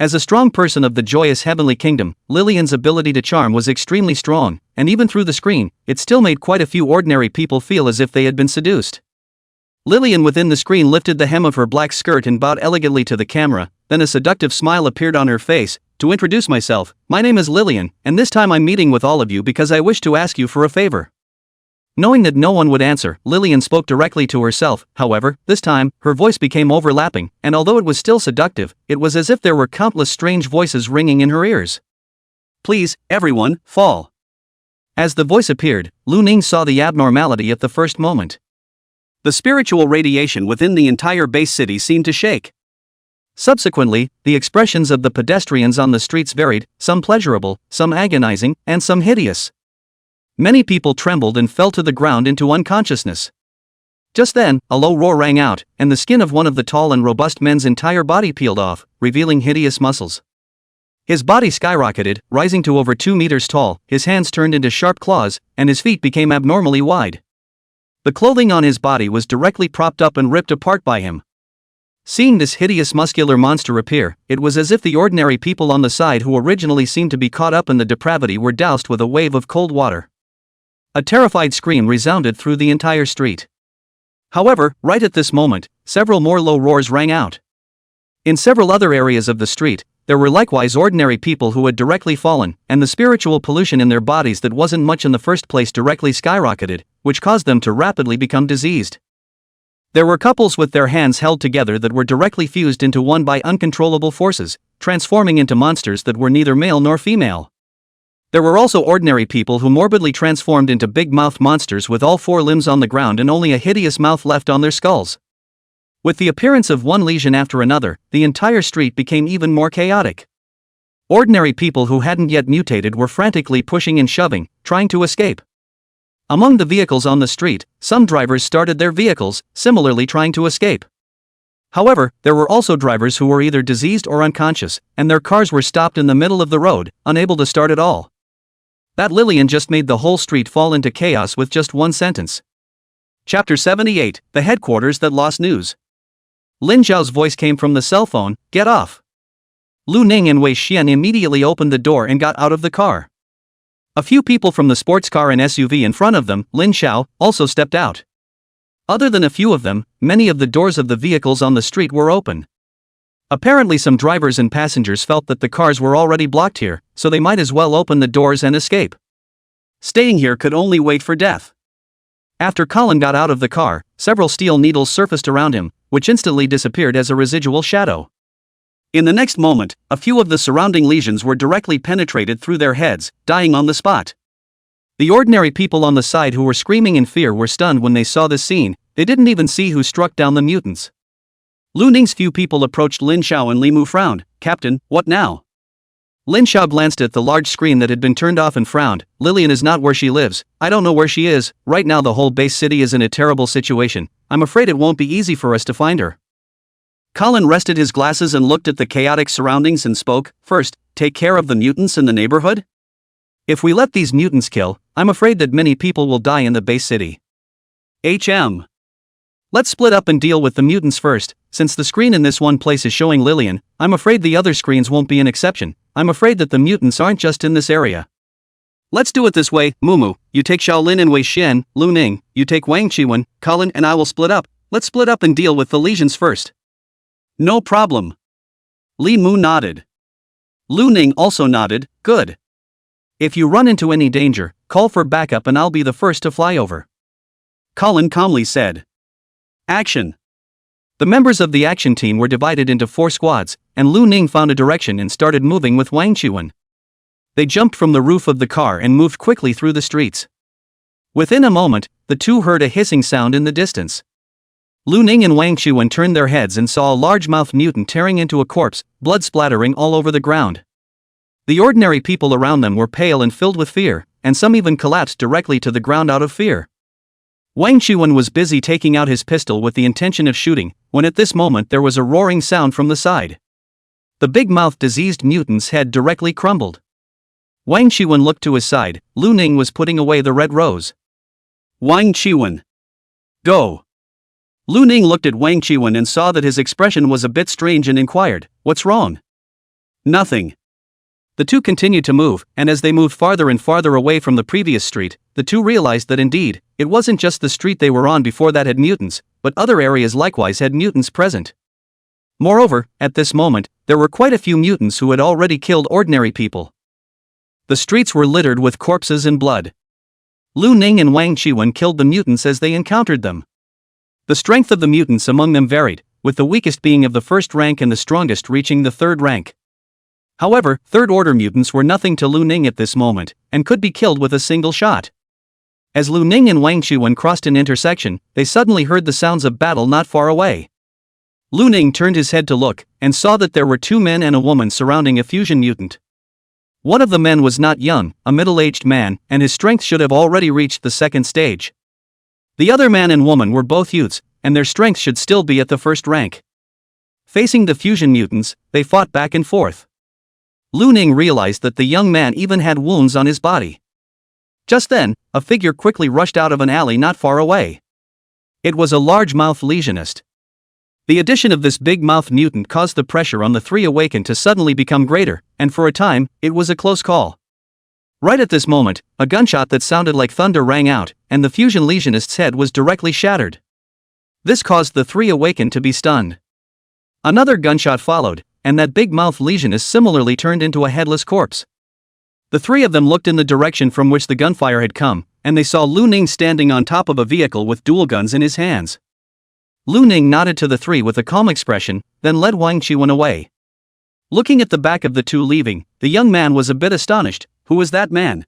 As a strong person of the joyous heavenly kingdom, Lillian's ability to charm was extremely strong, and even through the screen, it still made quite a few ordinary people feel as if they had been seduced. Lillian within the screen lifted the hem of her black skirt and bowed elegantly to the camera, then a seductive smile appeared on her face. To introduce myself, my name is Lillian, and this time I'm meeting with all of you because I wish to ask you for a favor. Knowing that no one would answer, Lillian spoke directly to herself. However, this time, her voice became overlapping, and although it was still seductive, it was as if there were countless strange voices ringing in her ears. Please, everyone, fall. As the voice appeared, Lu Ning saw the abnormality at the first moment. The spiritual radiation within the entire base city seemed to shake. Subsequently, the expressions of the pedestrians on the streets varied, some pleasurable, some agonizing, and some hideous. Many people trembled and fell to the ground into unconsciousness. Just then, a low roar rang out, and the skin of one of the tall and robust men's entire body peeled off, revealing hideous muscles. His body skyrocketed, rising to over 2 meters tall, his hands turned into sharp claws, and his feet became abnormally wide. The clothing on his body was directly propped up and ripped apart by him. Seeing this hideous muscular monster appear, it was as if the ordinary people on the side who originally seemed to be caught up in the depravity were doused with a wave of cold water. A terrified scream resounded through the entire street. However, right at this moment, several more low roars rang out. In several other areas of the street, there were likewise ordinary people who had directly fallen, and the spiritual pollution in their bodies that wasn't much in the first place directly skyrocketed, which caused them to rapidly become diseased. There were couples with their hands held together that were directly fused into one by uncontrollable forces, transforming into monsters that were neither male nor female. There were also ordinary people who morbidly transformed into big-mouthed monsters with all 4 limbs on the ground and only a hideous mouth left on their skulls. With the appearance of one lesion after another, the entire street became even more chaotic. Ordinary people who hadn't yet mutated were frantically pushing and shoving, trying to escape. Among the vehicles on the street, some drivers started their vehicles, similarly trying to escape. However, there were also drivers who were either diseased or unconscious, and their cars were stopped in the middle of the road, unable to start at all. That Lillian just made the whole street fall into chaos with just one sentence. Chapter 78, The Headquarters That Lost News. Lin Zhao's voice came from the cell phone, "Get off." Lu Ning and Wei Xian immediately opened the door and got out of the car. A few people from the sports car and SUV in front of them, Lin Zhao, also stepped out. Other than a few of them, many of the doors of the vehicles on the street were open. Apparently some drivers and passengers felt that the cars were already blocked here, so they might as well open the doors and escape. Staying here could only wait for death. After Colin got out of the car, several steel needles surfaced around him, which instantly disappeared as a residual shadow. In the next moment, a few of the surrounding lesions were directly penetrated through their heads, dying on the spot. The ordinary people on the side who were screaming in fear were stunned when they saw this scene. They didn't even see who struck down the mutants. Lu Ning's few people approached Lin Zhao and Li Mu frowned. "Captain, what now?" Lin Zhao glanced at the large screen that had been turned off and frowned. "Lillian is not where she lives. I don't know where she is. Right now the whole base city is in a terrible situation. I'm afraid it won't be easy for us to find her." Colin rested his glasses and looked at the chaotic surroundings and spoke. "First, take care of the mutants in the neighborhood. If we let these mutants kill, I'm afraid that many people will die in the base city. Let's split up and deal with the mutants first. Since the screen in this one place is showing Lillian, I'm afraid the other screens won't be an exception. I'm afraid that the mutants aren't just in this area. Let's do it this way, Mumu, you take Xiaolin and Wei Xian, Lu Ning, you take Wang Qiwen, Colin and I will split up. Let's split up and deal with the lesions first." "No problem." Li Mu nodded. Lu Ning also nodded. "Good. If you run into any danger, call for backup and I'll be the first to fly over." Colin calmly said. Action. The members of the action team were divided into 4 squads, and Lu Ning found a direction and started moving with Wang Qiwen. They jumped from the roof of the car and moved quickly through the streets. Within a moment, the two heard a hissing sound in the distance. Lu Ning and Wang Qiwen turned their heads and saw a large-mouthed mutant tearing into a corpse, blood splattering all over the ground. The ordinary people around them were pale and filled with fear, and some even collapsed directly to the ground out of fear. Wang Qiwen was busy taking out his pistol with the intention of shooting, when at this moment there was a roaring sound from the side. The big-mouthed diseased mutant's head directly crumbled. Wang Qiwen looked to his side. Lu Ning was putting away the red rose. Wang Qiwen. Go. Lu Ning looked at Wang Qiwen and saw that his expression was a bit strange and inquired, "What's wrong?" "Nothing." The two continued to move, and as they moved farther and farther away from the previous street, the two realized that indeed, it wasn't just the street they were on before that had mutants, but other areas likewise had mutants present. Moreover, at this moment, there were quite a few mutants who had already killed ordinary people. The streets were littered with corpses and blood. Lu Ning and Wang Qiwen killed the mutants as they encountered them. The strength of the mutants among them varied, with the weakest being of the first rank and the strongest reaching the third rank. However, third-order mutants were nothing to Lu Ning at this moment, and could be killed with a single shot. As Lu Ning and Wang Qiwen crossed an intersection, they suddenly heard the sounds of battle not far away. Lu Ning turned his head to look, and saw that there were two men and a woman surrounding a fusion mutant. One of the men was not young, a middle-aged man, and his strength should have already reached the second stage. The other man and woman were both youths, and their strength should still be at the first rank. Facing the fusion mutants, they fought back and forth. Lu Ning realized that the young man even had wounds on his body. Just then, a figure quickly rushed out of an alley not far away. It was a large-mouthed legionist. The addition of this big-mouthed mutant caused the pressure on the three awakened to suddenly become greater, and for a time, it was a close call. Right at this moment, a gunshot that sounded like thunder rang out, and the fusion legionist's head was directly shattered. This caused the three awakened to be stunned. Another gunshot followed, and that big-mouthed legionist similarly turned into a headless corpse. The three of them looked in the direction from which the gunfire had come, and they saw Lu Ning standing on top of a vehicle with dual guns in his hands. Lu Ning nodded to the three with a calm expression, then led Wang Qiwen away. Looking at the back of the two leaving, the young man was a bit astonished. Who was that man?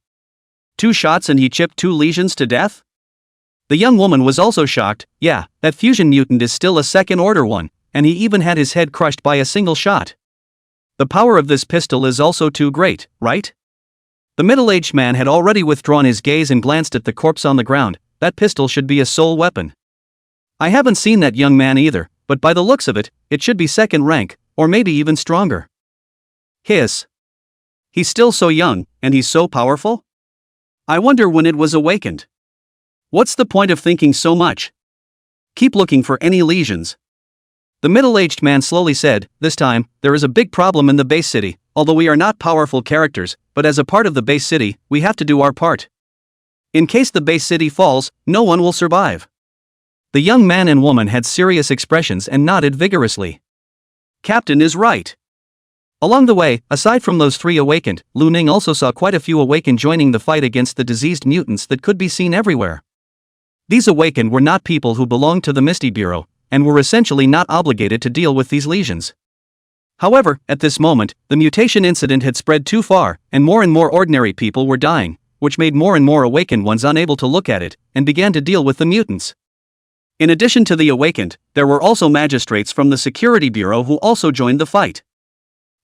2 shots and he chipped 2 legions to death? The young woman was also shocked. Yeah, that fusion mutant is still a second-order one, and he even had his head crushed by a single shot. The power of this pistol is also too great, right? The middle-aged man had already withdrawn his gaze and glanced at the corpse on the ground. That pistol should be a sole weapon. I haven't seen that young man either, but by the looks of it, it should be second rank, or maybe even stronger. Hiss. He's still so young, and he's so powerful? I wonder when it was awakened. What's the point of thinking so much? Keep looking for any lesions. The middle-aged man slowly said, this time, there is a big problem in the base city, although we are not powerful characters, but as a part of the base city, we have to do our part. In case the base city falls, no one will survive. The young man and woman had serious expressions and nodded vigorously. Captain is right. Along the way, aside from those 3 awakened, Lu Ning also saw quite a few awakened joining the fight against the diseased mutants that could be seen everywhere. These awakened were not people who belonged to the Misty Bureau, and were essentially not obligated to deal with these lesions. However, at this moment, the mutation incident had spread too far, and more ordinary people were dying, which made more and more awakened ones unable to look at it, and began to deal with the mutants. In addition to the awakened, there were also magistrates from the Security Bureau who also joined the fight.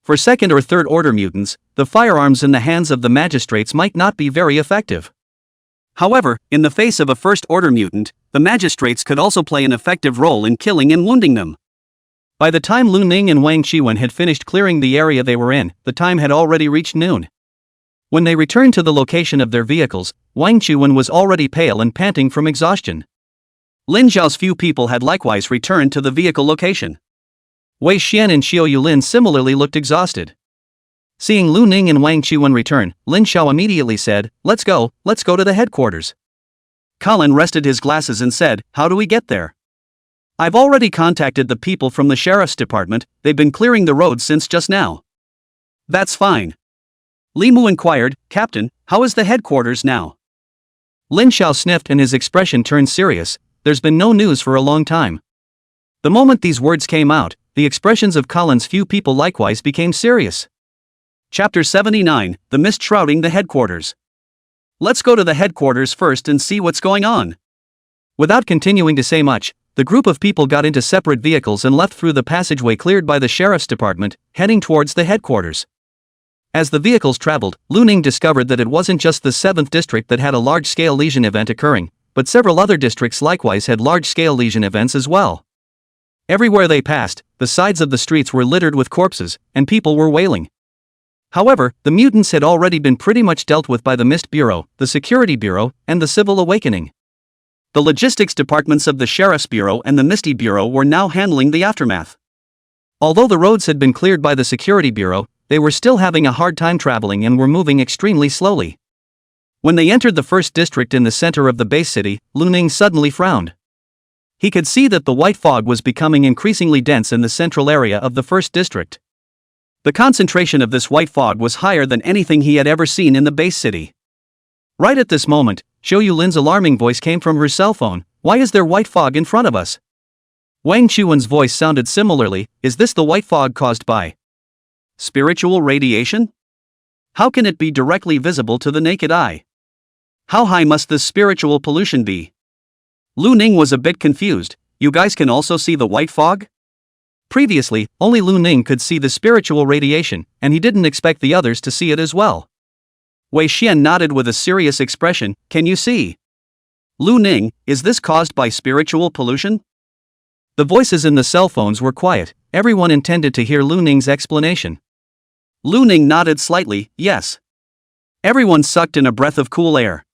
For second or third order mutants, the firearms in the hands of the magistrates might not be very effective. However, in the face of a first order mutant, the magistrates could also play an effective role in killing and wounding them. By the time Lu Ning and Wang Qiwen had finished clearing the area they were in, the time had already reached noon. When they returned to the location of their vehicles, Wang Qiwen was already pale and panting from exhaustion. Lin Zhao's few people had likewise returned to the vehicle location. Wei Xian and Xiao Yulin similarly looked exhausted. Seeing Lu Ning and Wang Qiwen return, Lin Zhao immediately said, let's go to the headquarters. Colin rested his glasses and said, how do we get there? I've already contacted the people from the sheriff's department, they've been clearing the roads since just now. That's fine. Li Mu inquired, Captain, how is the headquarters now? Lin Zhao sniffed and his expression turned serious, there's been no news for a long time. The moment these words came out, the expressions of Colin's few people likewise became serious. Chapter 79, The Mist Shrouding the Headquarters. Let's go to the headquarters first and see what's going on. Without continuing to say much, the group of people got into separate vehicles and left through the passageway cleared by the sheriff's department, heading towards the headquarters. As the vehicles traveled, Lu Ning discovered that it wasn't just the 7th district that had a large-scale lesion event occurring, but several other districts likewise had large-scale lesion events as well. Everywhere they passed, the sides of the streets were littered with corpses, and people were wailing. However, the mutants had already been pretty much dealt with by the Mist Bureau, the Security Bureau, and the Civil Awakening. The logistics departments of the Sheriff's Bureau and the Misty Bureau were now handling the aftermath. Although the roads had been cleared by the Security Bureau, they were still having a hard time traveling and were moving extremely slowly. When they entered the first district in the center of the base city, Luning suddenly frowned. He could see that the white fog was becoming increasingly dense in the central area of the first district. The concentration of this white fog was higher than anything he had ever seen in the base city. Right at this moment, Zhou Yulin's alarming voice came from her cell phone. "Why is there white fog in front of us?" Wang Chuan's voice sounded similarly. "Is this the white fog caused by spiritual radiation? How can it be directly visible to the naked eye? How high must this spiritual pollution be?" Lu Ning was a bit confused. "You guys can also see the white fog?" Previously, only Lu Ning could see the spiritual radiation, and he didn't expect the others to see it as well. Wei Xian nodded with a serious expression. "Can you see? Lu Ning, is this caused by spiritual pollution?" The voices in the cell phones were quiet. Everyone intended to hear Lu Ning's explanation. Lu Ning nodded slightly. "Yes." Everyone sucked in a breath of cool air.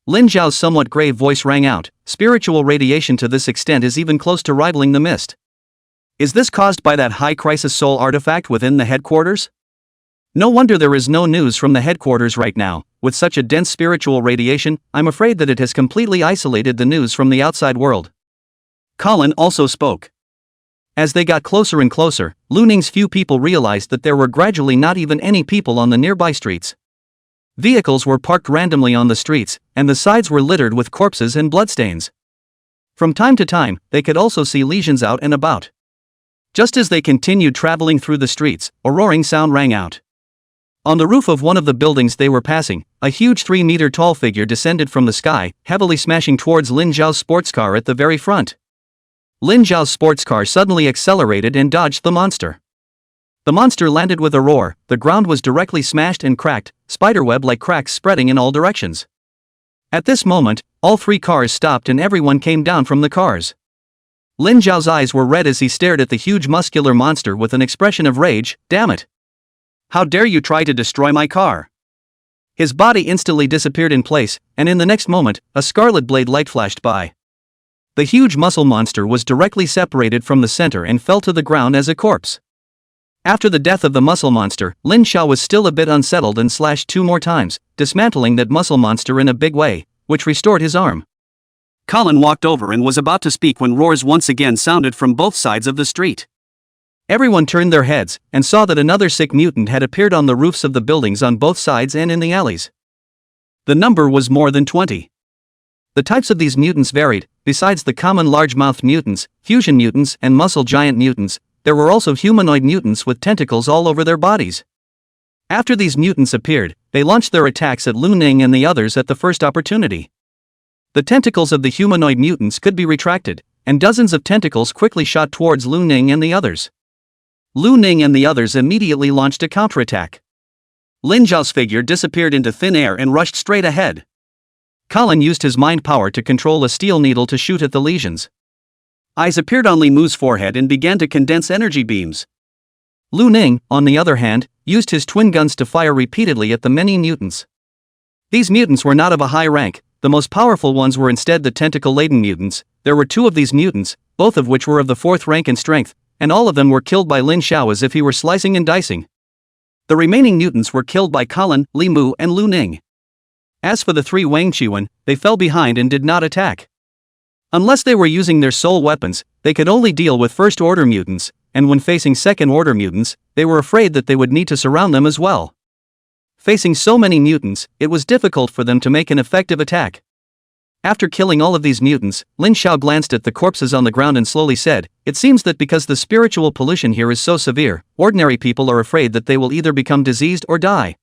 Lin Zhao's somewhat grave voice rang out. "Spiritual radiation to this extent is even close to rivaling the mist. Is this caused by that high crisis soul artifact within the headquarters? No wonder there is no news from the headquarters right now. With such a dense spiritual radiation, I'm afraid that it has completely isolated the news from the outside world." Colin also spoke. As they got closer and closer, Lu Ning's few people realized that there were gradually not even any people on the nearby streets. Vehicles were parked randomly on the streets, and the sides were littered with corpses and bloodstains. From time to time, they could also see lesions out and about. Just as they continued traveling through the streets, a roaring sound rang out. On the roof of one of the buildings they were passing, a huge 3-meter-tall figure descended from the sky, heavily smashing towards Lin Zhao's sports car at the very front. Lin Zhao's sports car suddenly accelerated and dodged the monster. The monster landed with a roar. The ground was directly smashed and cracked, spiderweb-like cracks spreading in all directions. At this moment, all 3 cars stopped and everyone came down from the cars. Lin Zhao's eyes were red as he stared at the huge muscular monster with an expression of rage. "Damn it! How dare you try to destroy my car?" His body instantly disappeared in place, and in the next moment, a scarlet blade light flashed by. The huge muscle monster was directly separated from the center and fell to the ground as a corpse. After the death of the muscle monster, Lin Zhao was still a bit unsettled and slashed 2 more times, dismantling that muscle monster in a big way, which restored his arm. Colin walked over and was about to speak when roars once again sounded from both sides of the street. Everyone turned their heads and saw that another sick mutant had appeared on the roofs of the buildings on both sides and in the alleys. The number was more than 20. The types of these mutants varied. Besides the common large-mouthed mutants, fusion mutants, and muscle giant mutants, there were also humanoid mutants with tentacles all over their bodies. After these mutants appeared, they launched their attacks at Lu Ning and the others at the first opportunity. The tentacles of the humanoid mutants could be retracted, and dozens of tentacles quickly shot towards Lu Ning and the others. Lu Ning and the others immediately launched a counterattack. Lin Zhao's figure disappeared into thin air and rushed straight ahead. Colin used his mind power to control a steel needle to shoot at the lesions. Eyes appeared on Li Mu's forehead and began to condense energy beams. Lu Ning, on the other hand, used his twin guns to fire repeatedly at the many mutants. These mutants were not of a high rank. The most powerful ones were instead the tentacle-laden mutants. There were 2 of these mutants, both of which were of the 4th rank in strength, and all of them were killed by Lin Zhao as if he were slicing and dicing. The remaining mutants were killed by Colin, Li Mu, and Lu Ning. As for the 3 Wang Chuan, they fell behind and did not attack. Unless they were using their soul weapons, they could only deal with first-order mutants, and when facing second-order mutants, they were afraid that they would need to surround them as well. Facing so many mutants, it was difficult for them to make an effective attack. After killing all of these mutants, Lin Zhao glanced at the corpses on the ground and slowly said, "It seems that because the spiritual pollution here is so severe, ordinary people are afraid that they will either become diseased or die."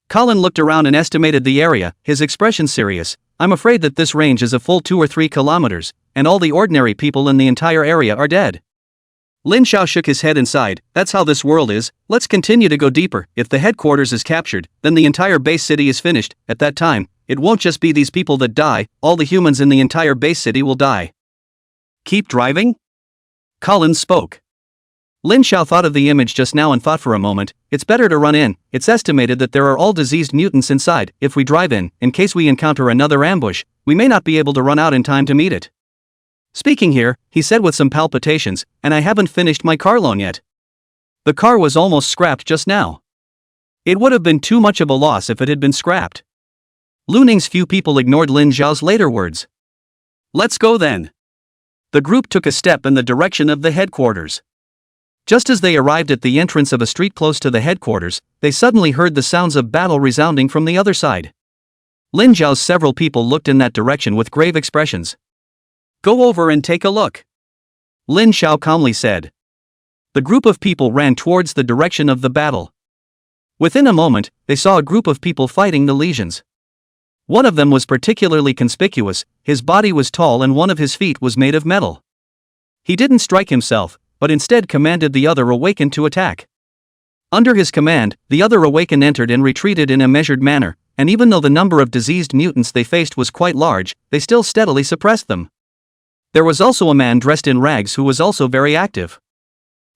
Colin looked around and estimated the area, his expression serious. "I'm afraid that this range is a full 2 or 3 kilometers, and all the ordinary people in the entire area are dead." Lin Zhao shook his head and sighed. "That's how this world is. Let's continue to go deeper. If the headquarters is captured, then the entire base city is finished. At that time, it won't just be these people that die, all the humans in the entire base city will die." "Keep driving?" Colin spoke. Lin Xiao thought of the image just now and thought for a moment, it's better to run in. It's estimated that there are all diseased mutants inside. If we drive in case we encounter another ambush, we may not be able to run out in time to meet it. Speaking here, he said with some palpitations, and I haven't finished my car loan yet. The car was almost scrapped just now. It would have been too much of a loss if it had been scrapped. Lu Ning's few people ignored Lin Xiao's later words. Let's go then. The group took a step in the direction of the headquarters. Just as they arrived at the entrance of a street close to the headquarters, they suddenly heard the sounds of battle resounding from the other side. Lin Xiao's several people looked in that direction with grave expressions. Go over and take a look. Lin Xiao calmly said. The group of people ran towards the direction of the battle. Within a moment, they saw a group of people fighting the legions. One of them was particularly conspicuous, his body was tall and one of his feet was made of metal. He didn't strike himself, but instead commanded the other awakened to attack. Under his command, the other awakened entered and retreated in a measured manner, and even though the number of diseased mutants they faced was quite large, they still steadily suppressed them. There was also a man dressed in rags who was also very active.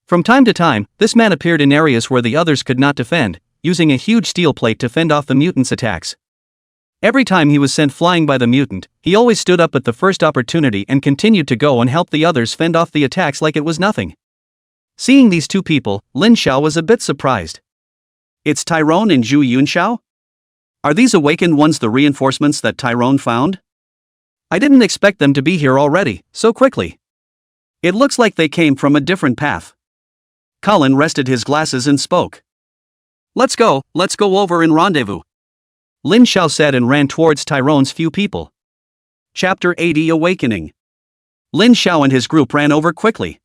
From time to time, this man appeared in areas where the others could not defend, using a huge steel plate to fend off the mutants' attacks. Every time he was sent flying by the mutant, he always stood up at the first opportunity and continued to go and help the others fend off the attacks like it was nothing. Seeing these two people, Lin Xiao was a bit surprised. It's Tyrone and Zhu Yunxiao? Are these awakened ones the reinforcements that Tyrone found? I didn't expect them to be here already, so quickly. It looks like they came from a different path. Colin rested his glasses and spoke. Let's go over and rendezvous. Lin Xiao said and ran towards Tyrone's few people. Chapter 80 Awakening. Lin Xiao and his group ran over quickly.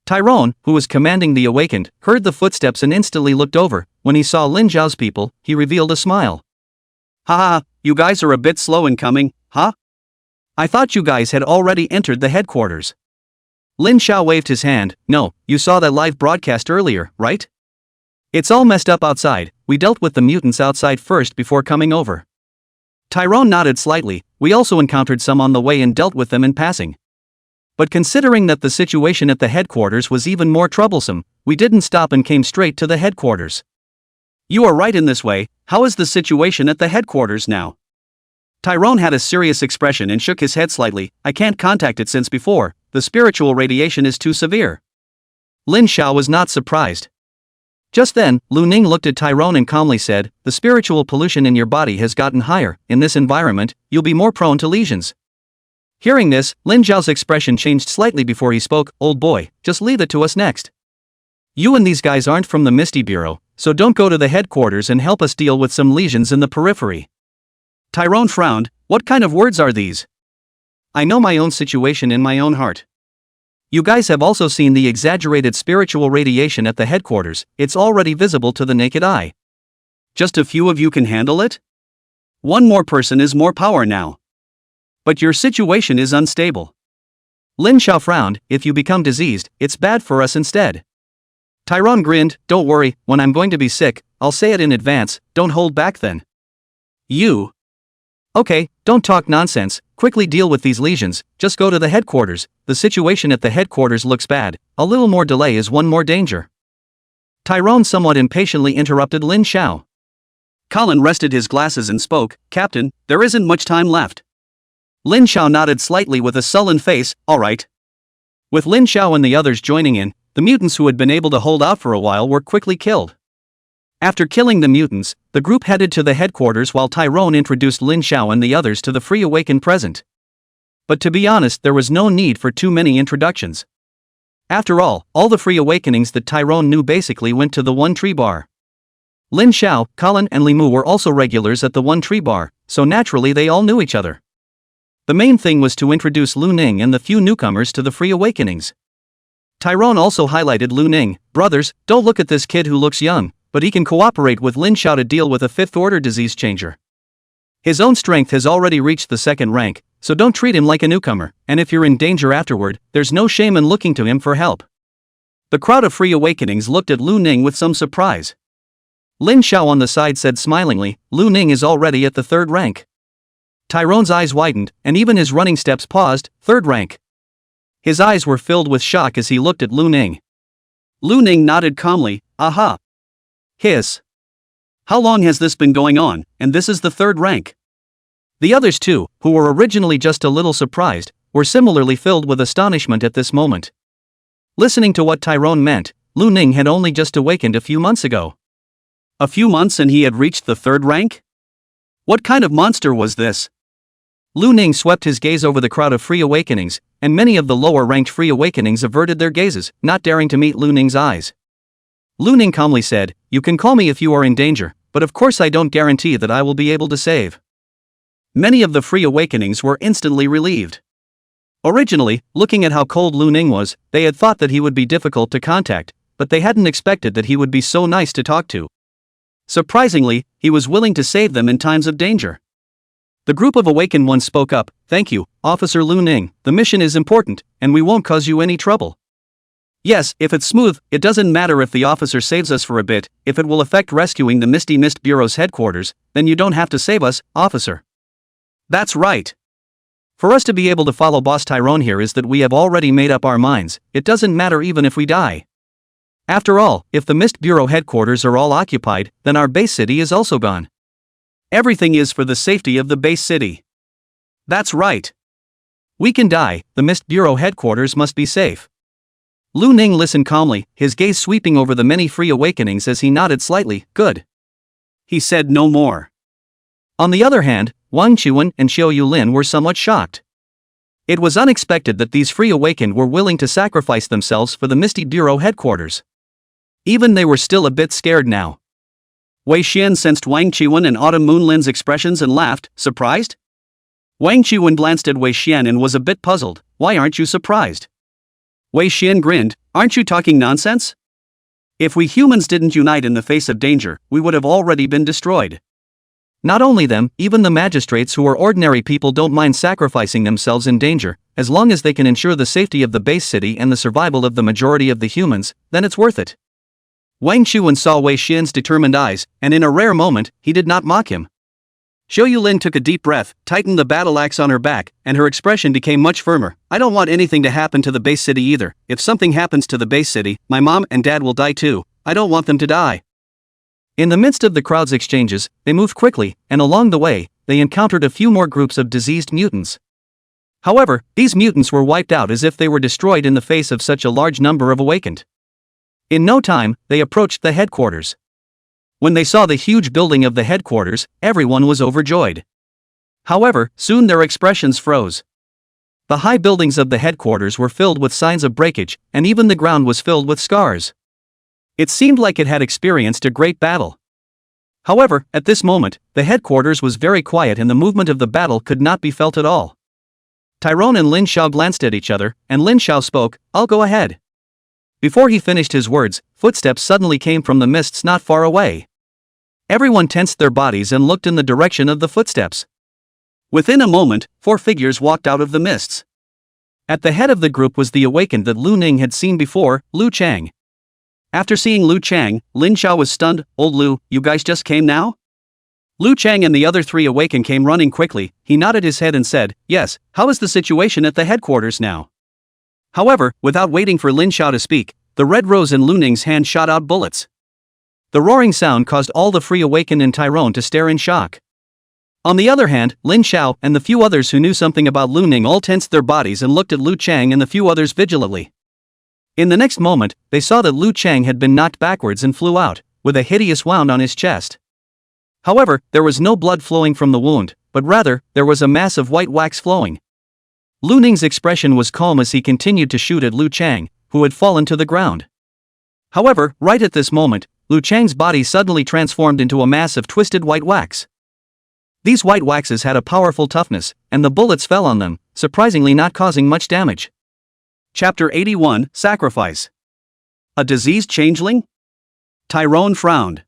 Tyrone, who was commanding the awakened, heard the footsteps and instantly looked over. When he saw Lin Xiao's people, he revealed a smile. Ha, you guys are a bit slow in coming, huh? I thought you guys had already entered the headquarters. Lin Xiao waved his hand. No, you saw that live broadcast earlier, right? It's all messed up outside. We dealt with the mutants outside first before coming over. Tyrone nodded slightly. We also encountered some on the way and dealt with them in passing. But considering that the situation at the headquarters was even more troublesome, we didn't stop and came straight to the headquarters. You are right in this way. How is the situation at the headquarters now? Tyrone had a serious expression and shook his head slightly. I can't contact it since before. The spiritual radiation is too severe. Lin Xiao was not surprised. Just then, Lu Ning looked at Tyrone and calmly said, the spiritual pollution in your body has gotten higher. In this environment, you'll be more prone to lesions. Hearing this, Lin Xiao's expression changed slightly before he spoke. Old boy, just leave it to us next. You and these guys aren't from the Misty Bureau, so don't go to the headquarters and help us deal with some lesions in the periphery. Tyrone frowned. What kind of words are these? I know my own situation in my own heart. You guys have also seen the exaggerated spiritual radiation at the headquarters. It's already visible to the naked eye. Just a few of you can handle it? One more person is more power now. But your situation is unstable. Lin Xiao frowned. If you become diseased, it's bad for us instead. Tyrone grinned. Don't worry, when I'm going to be sick, I'll say it in advance. Don't hold back then. You. Okay, don't talk nonsense. Quickly deal with these lesions. Just go to the headquarters. The situation at the headquarters looks bad. A little more delay is one more danger. Tyrone somewhat impatiently interrupted Lin Xiao. Colin rested his glasses and spoke. Captain, there isn't much time left. Lin Xiao nodded slightly with a sullen face. All right. With Lin Xiao and the others joining in, the mutants who had been able to hold out for a while were quickly killed. After killing the mutants, the group headed to the headquarters while Tyrone introduced Lin Xiao and the others to the free awakened present. But to be honest, there was no need for too many introductions. After all the free awakenings that Tyrone knew basically went to the One Tree Bar. Lin Xiao, Colin and Limu were also regulars at the One Tree Bar, so naturally they all knew each other. The main thing was to introduce Lu Ning and the few newcomers to the free awakenings. Tyrone also highlighted Lu Ning. Brothers, don't look at this kid who looks young, but he can cooperate with Lin Xiao to deal with a fifth-order disease changer. His own strength has already reached the second rank, so don't treat him like a newcomer, and if you're in danger afterward, there's no shame in looking to him for help. The crowd of free awakenings looked at Lu Ning with some surprise. Lin Xiao on the side said smilingly, Lu Ning is already at the third rank. Tyrone's eyes widened, and even his running steps paused. Third rank. His eyes were filled with shock as he looked at Lu Ning. Lu Ning nodded calmly, aha. Hiss. How long has this been going on, and this is the third rank? The others too, who were originally just a little surprised, were similarly filled with astonishment at this moment. Listening to what Tyrone meant, Lu Ning had only just awakened a few months ago. A few months and he had reached the third rank? What kind of monster was this? Lu Ning swept his gaze over the crowd of free awakenings, and many of the lower-ranked free awakenings averted their gazes, not daring to meet Lu Ning's eyes. Lu Ning calmly said, "You can call me if you are in danger, but of course I don't guarantee that I will be able to save." Many of the free awakenings were instantly relieved. Originally, looking at how cold Lu Ning was, they had thought that he would be difficult to contact, but they hadn't expected that he would be so nice to talk to. Surprisingly, he was willing to save them in times of danger. The group of awakened ones spoke up, "Thank you, Officer Lu Ning, the mission is important, and we won't cause you any trouble." "Yes, if it's smooth, it doesn't matter if the officer saves us for a bit, if it will affect rescuing the Misty Mist Bureau's headquarters, then you don't have to save us, officer." "That's right. For us to be able to follow Boss Tyrone here is that we have already made up our minds, it doesn't matter even if we die. After all, if the Mist Bureau headquarters are all occupied, then our base city is also gone. Everything is for the safety of the base city." "That's right. We can die, the Mist Bureau headquarters must be safe." Lu Ning listened calmly, his gaze sweeping over the many free awakenings as he nodded slightly, "Good." He said no more. On the other hand, Wang Chuan and Xiao Yulin were somewhat shocked. It was unexpected that these free awakened were willing to sacrifice themselves for the Misty Bureau headquarters. Even they were still a bit scared now. Wei Xian sensed Wang Chuan and Autumn Moonlin's expressions and laughed, surprised? Wang Chuan glanced at Wei Xian and was a bit puzzled, "Why aren't you surprised?" Wei Xian grinned, "Aren't you talking nonsense? If we humans didn't unite in the face of danger, we would have already been destroyed. Not only them, even the magistrates who are ordinary people don't mind sacrificing themselves in danger, as long as they can ensure the safety of the base city and the survival of the majority of the humans, then it's worth it." Wang Chuan saw Wei Xian's determined eyes, and in a rare moment, he did not mock him. Xiao Yulin took a deep breath, tightened the battle axe on her back, and her expression became much firmer. "I don't want anything to happen to the base city either. If something happens to the base city, my mom and dad will die too. I don't want them to die." In the midst of the crowd's exchanges, they moved quickly, and along the way, they encountered a few more groups of diseased mutants. However, these mutants were wiped out as if they were destroyed in the face of such a large number of awakened. In no time, they approached the headquarters. When they saw the huge building of the headquarters, everyone was overjoyed. However, soon their expressions froze. The high buildings of the headquarters were filled with signs of breakage, and even the ground was filled with scars. It seemed like it had experienced a great battle. However, at this moment, the headquarters was very quiet and the movement of the battle could not be felt at all. Tyrone and Lin Xiao glanced at each other, and Lin Xiao spoke, "I'll go ahead." Before he finished his words, footsteps suddenly came from the mists not far away. Everyone tensed their bodies and looked in the direction of the footsteps. Within a moment, 4 figures walked out of the mists. At the head of the group was the awakened that Lu Ning had seen before, Lu Chang. After seeing Lu Chang, Lin Xiao was stunned. "Old Lu, you guys just came now?" Lu Chang and the other 3 awakened came running quickly. He nodded his head and said, "Yes, how is the situation at the headquarters now?" However, without waiting for Lin Xiao to speak, the red rose in Lu Ning's hand shot out bullets. The roaring sound caused all the free awakened in Tyrone to stare in shock. On the other hand, Lin Xiao and the few others who knew something about Lu Ning all tensed their bodies and looked at Lu Chang and the few others vigilantly. In the next moment, they saw that Lu Chang had been knocked backwards and flew out, with a hideous wound on his chest. However, there was no blood flowing from the wound, but rather, there was a mass of white wax flowing. Lu Ning's expression was calm as he continued to shoot at Lu Chang, who had fallen to the ground. However, right at this moment, Lu Chang's body suddenly transformed into a mass of twisted white wax. These white waxes had a powerful toughness, and the bullets fell on them, surprisingly not causing much damage. Chapter 81, Sacrifice. A diseased changeling? Tyrone frowned.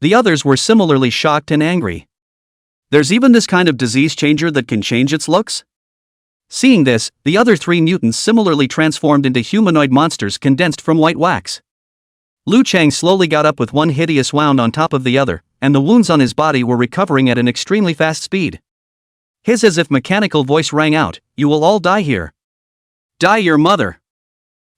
The others were similarly shocked and angry. There's even this kind of disease changer that can change its looks? Seeing this, the other 3 mutants similarly transformed into humanoid monsters condensed from white wax. Lu Chang slowly got up with one hideous wound on top of the other, and the wounds on his body were recovering at an extremely fast speed. His as if mechanical voice rang out, "You will all die here." "Die your mother."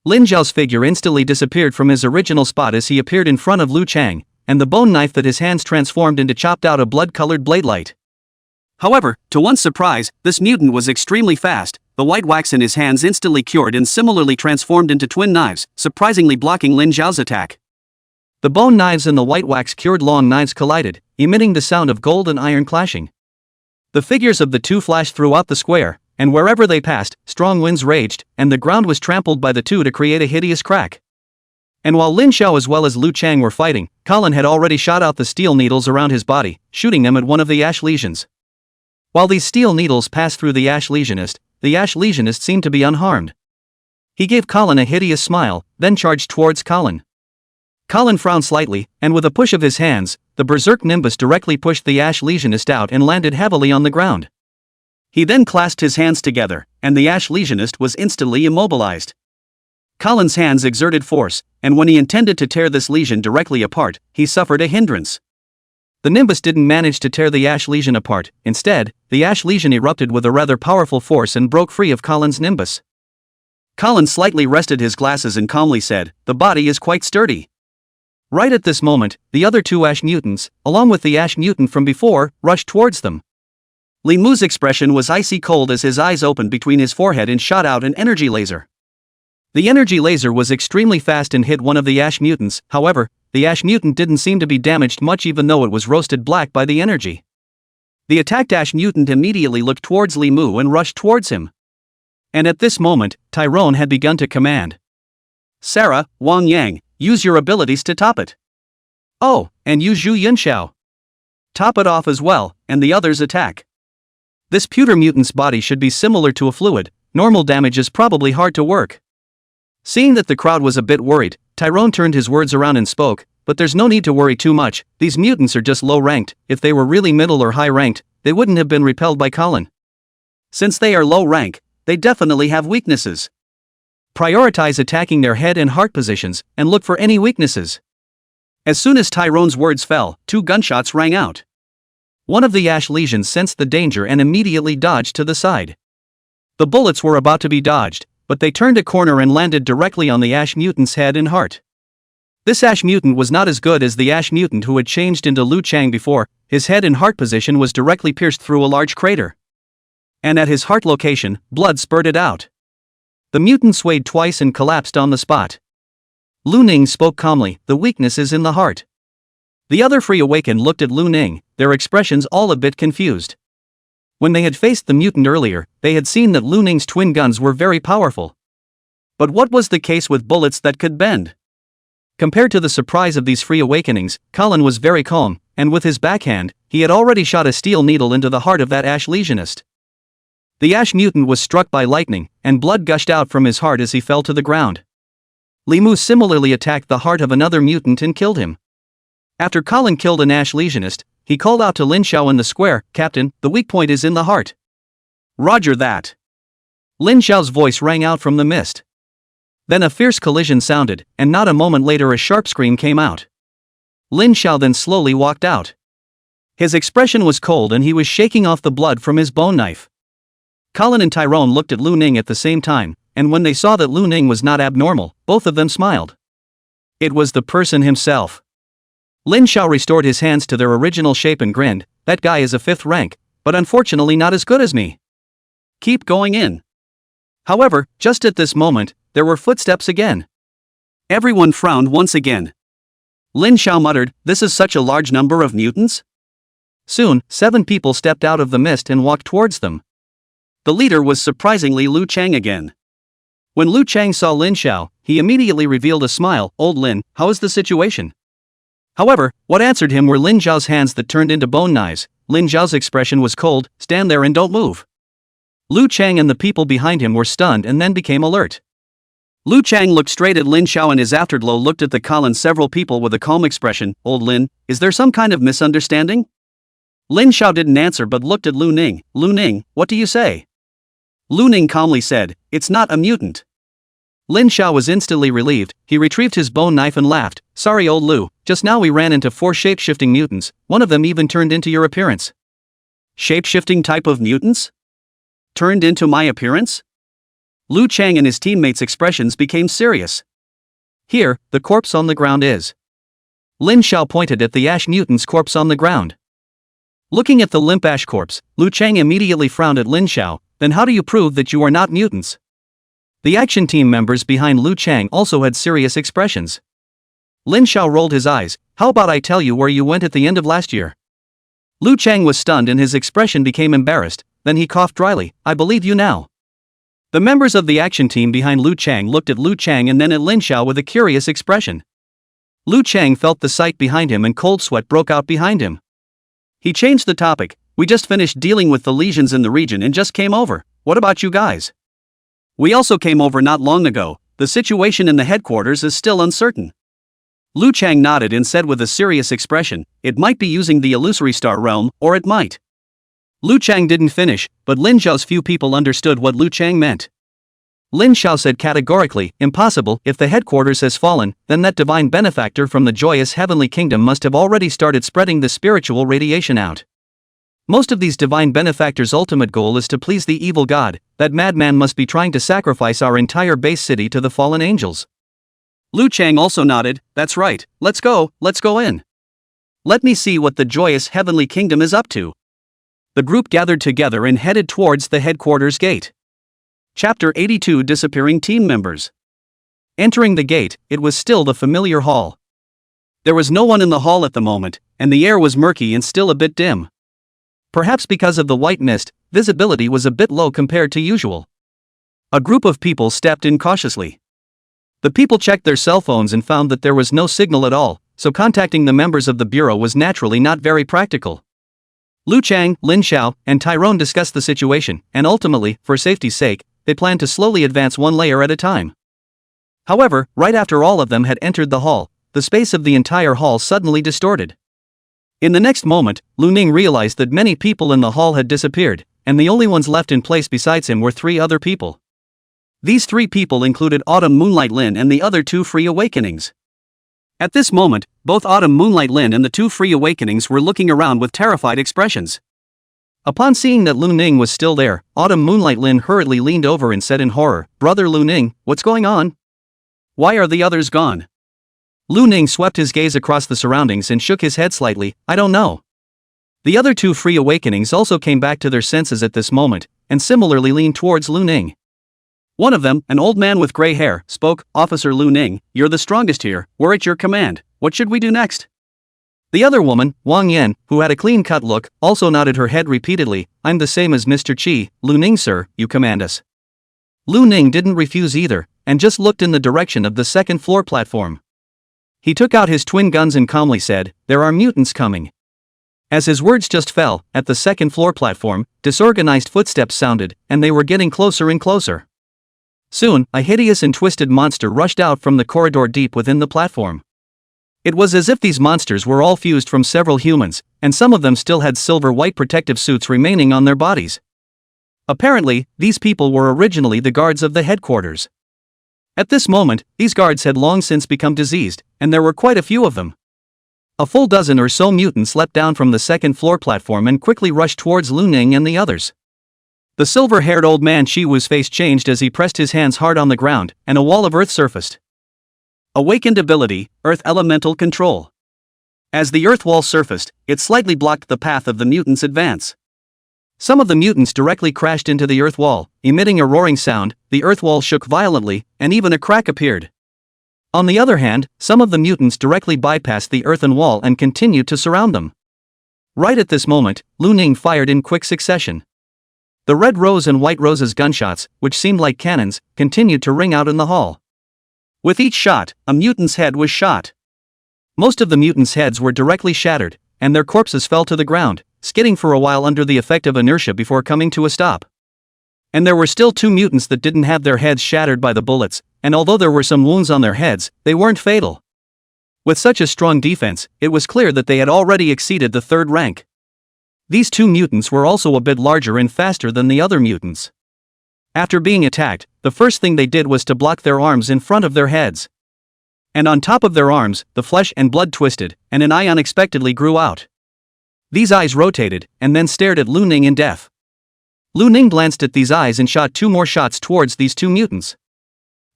Lin Zhao's figure instantly disappeared from his original spot as he appeared in front of Lu Chang, and the bone knife that his hands transformed into chopped out a blood-colored blade light. However, to one's surprise, this mutant was extremely fast. The white wax in his hands instantly cured and similarly transformed into twin knives, surprisingly blocking Lin Zhao's attack. The bone knives and the white wax-cured long knives collided, emitting the sound of gold and iron clashing. The figures of the two flashed throughout the square, and wherever they passed, strong winds raged, and the ground was trampled by the two to create a hideous crack. And while Lin Zhao as well as Lu Chang were fighting, Colin had already shot out the steel needles around his body, shooting them at one of the ash lesions. While these steel needles passed through the ash legionist seemed to be unharmed. He gave Colin a hideous smile, then charged towards Colin. Colin frowned slightly, and with a push of his hands, the berserk nimbus directly pushed the ash legionist out and landed heavily on the ground. He then clasped his hands together, and the ash legionist was instantly immobilized. Colin's hands exerted force, and when he intended to tear this lesion directly apart, he suffered a hindrance. The nimbus didn't manage to tear the ash lesion apart. Instead, the ash lesion erupted with a rather powerful force and broke free of Colin's nimbus. Colin slightly rested his glasses and calmly said, "The body is quite sturdy." Right at this moment, the other two ash mutants, along with the ash mutant from before, rushed towards them. Li Mu's expression was icy cold as his eyes opened between his forehead and shot out an energy laser. The energy laser was extremely fast and hit one of the ash mutants. However, the ash mutant didn't seem to be damaged much even though it was roasted black by the energy. The attacked ash mutant immediately looked towards Li Mu and rushed towards him. And at this moment, Tyrone had begun to command. "Sarah, Wang Yang, use your abilities to top it. Oh, and use Zhu Yunxiao. Top it off as well, and the others attack. This pewter mutant's body should be similar to a fluid. Normal damage is probably hard to work." Seeing that the crowd was a bit worried, Tyrone turned his words around and spoke, "But there's no need to worry too much, these mutants are just low-ranked. If they were really middle or high-ranked, they wouldn't have been repelled by Colin. Since they are low-rank, they definitely have weaknesses. Prioritize attacking their head and heart positions, and look for any weaknesses." As soon as Tyrone's words fell, two gunshots rang out. One of the ash legions sensed the danger and immediately dodged to the side. The bullets were about to be dodged, but they turned a corner and landed directly on the ash mutant's head and heart. This ash mutant was not as good as the ash mutant who had changed into Lu Chang before. His head and heart position was directly pierced through a large crater. And at his heart location, blood spurted out. The mutant swayed twice and collapsed on the spot. Lu Ning spoke calmly, "The weakness is in the heart." The other Free Awakened looked at Lu Ning, their expressions all a bit confused. When they had faced the mutant earlier, they had seen that Lu Ning's twin guns were very powerful. But what was the case with bullets that could bend? Compared to the surprise of these Free Awakenings, Colin was very calm, and with his backhand, he had already shot a steel needle into the heart of that ash legionist. The ash mutant was struck by lightning, and blood gushed out from his heart as he fell to the ground. Li Mu similarly attacked the heart of another mutant and killed him. After Colin killed an ash legionist, he called out to Lin Zhao in the square, "Captain, the weak point is in the heart." "Roger that." Lin Zhao's voice rang out from the mist. Then a fierce collision sounded, and not a moment later a sharp scream came out. Lin Zhao then slowly walked out. His expression was cold and he was shaking off the blood from his bone knife. Colin and Tyrone looked at Lu Ning at the same time, and when they saw that Lu Ning was not abnormal, both of them smiled. It was the person himself. Lin Zhao restored his hands to their original shape and grinned, "That guy is a 5th rank, but unfortunately not as good as me. Keep going in." However, just at this moment, there were footsteps again. Everyone frowned once again. Lin Zhao muttered, "This is such a large number of mutants?" Soon, 7 people stepped out of the mist and walked towards them. The leader was surprisingly Lu Chang again. When Lu Chang saw Lin Zhao, he immediately revealed a smile, "Old Lin, how is the situation?" However, what answered him were Lin Zhao's hands that turned into bone knives. Lin Zhao's expression was cold, "Stand there and don't move." Lu Chang and the people behind him were stunned and then became alert. Lu Chang looked straight at Lin Zhao and his afterglow looked at the Colin several people with a calm expression. "Old Lin, is there some kind of misunderstanding?" Lin Zhao didn't answer but looked at Lu Ning. "Lu Ning, what do you say?" Lu Ning calmly said, "It's not a mutant." Lin Zhao was instantly relieved. He retrieved his bone knife and laughed, "Sorry old Lu, just now we ran into 4 shape-shifting mutants, one of them even turned into your appearance." "Shape-shifting type of mutants? Turned into my appearance?" Lu Chang and his teammates' expressions became serious. Here, the corpse on the ground is. Lin Xiao pointed at the ash mutant's corpse on the ground. Looking at the limp ash corpse, Lu Chang immediately frowned at Lin Xiao. Then how do you prove that you are not mutants? The action team members behind Lu Chang also had serious expressions. Lin Xiao rolled his eyes. How about I tell you where you went at the end of last year? Lu Chang was stunned and his expression became embarrassed. Then he coughed dryly. I believe you now. The members of the action team behind Lu Chang looked at Lu Chang and then at Lin Xiao with a curious expression. Lu Chang felt the sight behind him and cold sweat broke out behind him. He changed the topic. We just finished dealing with the lesions in the region and just came over. What about you guys? We also came over not long ago. The situation in the headquarters is still uncertain. Lu Chang nodded and said with a serious expression, it might be using the illusory star realm, or it might. Lu Chang didn't finish, but Lin Xiao's few people understood what Lu Chang meant. Lin Xiao said categorically, impossible. If the headquarters has fallen, then that divine benefactor from the joyous heavenly kingdom must have already started spreading the spiritual radiation out. Most of these divine benefactors' ultimate goal is to please the evil god. That madman must be trying to sacrifice our entire base city to the fallen angels. Lu Chang also nodded, that's right, let's go in. Let me see what the joyous heavenly kingdom is up to. The group gathered together and headed towards the headquarters gate. Chapter 82 Disappearing Team Members. Entering the gate, it was still the familiar hall. There was no one in the hall at the moment, and the air was murky and still a bit dim. Perhaps because of the white mist, visibility was a bit low compared to usual. A group of people stepped in cautiously. The people checked their cell phones and found that there was no signal at all, so contacting the members of the bureau was naturally not very practical. Lu Chang, Lin Xiao, and Tyrone discussed the situation, and ultimately, for safety's sake, they planned to slowly advance one layer at a time. However, right after all of them had entered the hall, the space of the entire hall suddenly distorted. In the next moment, Lu Ning realized that many people in the hall had disappeared, and the only ones left in place besides him were 3 other people. These 3 people included Autumn Moonlight Lin and the other 2 Free Awakenings. At this moment, both Autumn Moonlight Lin and the 2 Free Awakenings were looking around with terrified expressions. Upon seeing that Lu Ning was still there, Autumn Moonlight Lin hurriedly leaned over and said in horror, Brother Lu Ning, what's going on? Why are the others gone? Lu Ning swept his gaze across the surroundings and shook his head slightly, I don't know. The other 2 Free Awakenings also came back to their senses at this moment, and similarly leaned towards Lu Ning. One of them, an old man with gray hair, spoke, Officer Lu Ning, you're the strongest here, we're at your command, what should we do next? The other woman, Wang Yan, who had a clean-cut look, also nodded her head repeatedly, I'm the same as Mr. Qi, Lu Ning sir, you command us. Lu Ning didn't refuse either, and just looked in the direction of the second-floor platform. He took out his twin guns and calmly said, there are mutants coming. As his words just fell, at the second-floor platform, disorganized footsteps sounded, and they were getting closer and closer. Soon, a hideous and twisted monster rushed out from the corridor deep within the platform. It was as if these monsters were all fused from several humans, and some of them still had silver-white protective suits remaining on their bodies. Apparently, these people were originally the guards of the headquarters. At this moment, these guards had long since become diseased, and there were quite a few of them. A full dozen or so mutants leapt down from the second-floor platform and quickly rushed towards Lu Ning and the others. The silver-haired old man Shiwu's face changed as he pressed his hands hard on the ground, and a wall of earth surfaced. Awakened ability, Earth Elemental Control. As the earth wall surfaced, it slightly blocked the path of the mutants' advance. Some of the mutants directly crashed into the earth wall, emitting a roaring sound, the earth wall shook violently, and even a crack appeared. On the other hand, some of the mutants directly bypassed the earthen wall and continued to surround them. Right at this moment, Lu Ning fired in quick succession. The red rose and white rose's gunshots, which seemed like cannons, continued to ring out in the hall. With each shot, a mutant's head was shot. Most of the mutants' heads were directly shattered, and their corpses fell to the ground, skidding for a while under the effect of inertia before coming to a stop. And there were still 2 mutants that didn't have their heads shattered by the bullets, and although there were some wounds on their heads, they weren't fatal. With such a strong defense, it was clear that they had already exceeded the 3rd rank. These 2 mutants were also a bit larger and faster than the other mutants. After being attacked, the first thing they did was to block their arms in front of their heads. And on top of their arms, the flesh and blood twisted, and an eye unexpectedly grew out. These eyes rotated, and then stared at Lu Ning in death. Lu Ning glanced at these eyes and shot 2 more shots towards these 2 mutants.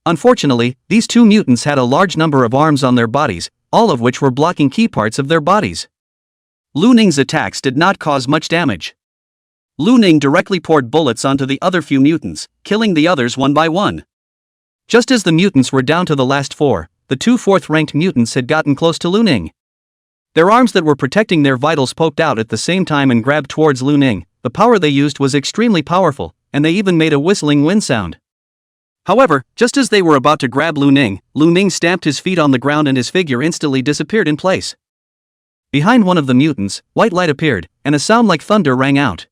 Unfortunately, these 2 mutants had a large number of arms on their bodies, all of which were blocking key parts of their bodies. Lu Ning's attacks did not cause much damage. Lu Ning directly poured bullets onto the other few mutants, killing the others one by one. Just as the mutants were down to the last 4, the 2 fourth-ranked mutants had gotten close to Lu Ning. Their arms that were protecting their vitals poked out at the same time and grabbed towards Lu Ning. The power they used was extremely powerful, and they even made a whistling wind sound. However, just as they were about to grab Lu Ning stamped his feet on the ground and his figure instantly disappeared in place. Behind one of the mutants, white light appeared, and a sound like thunder rang out.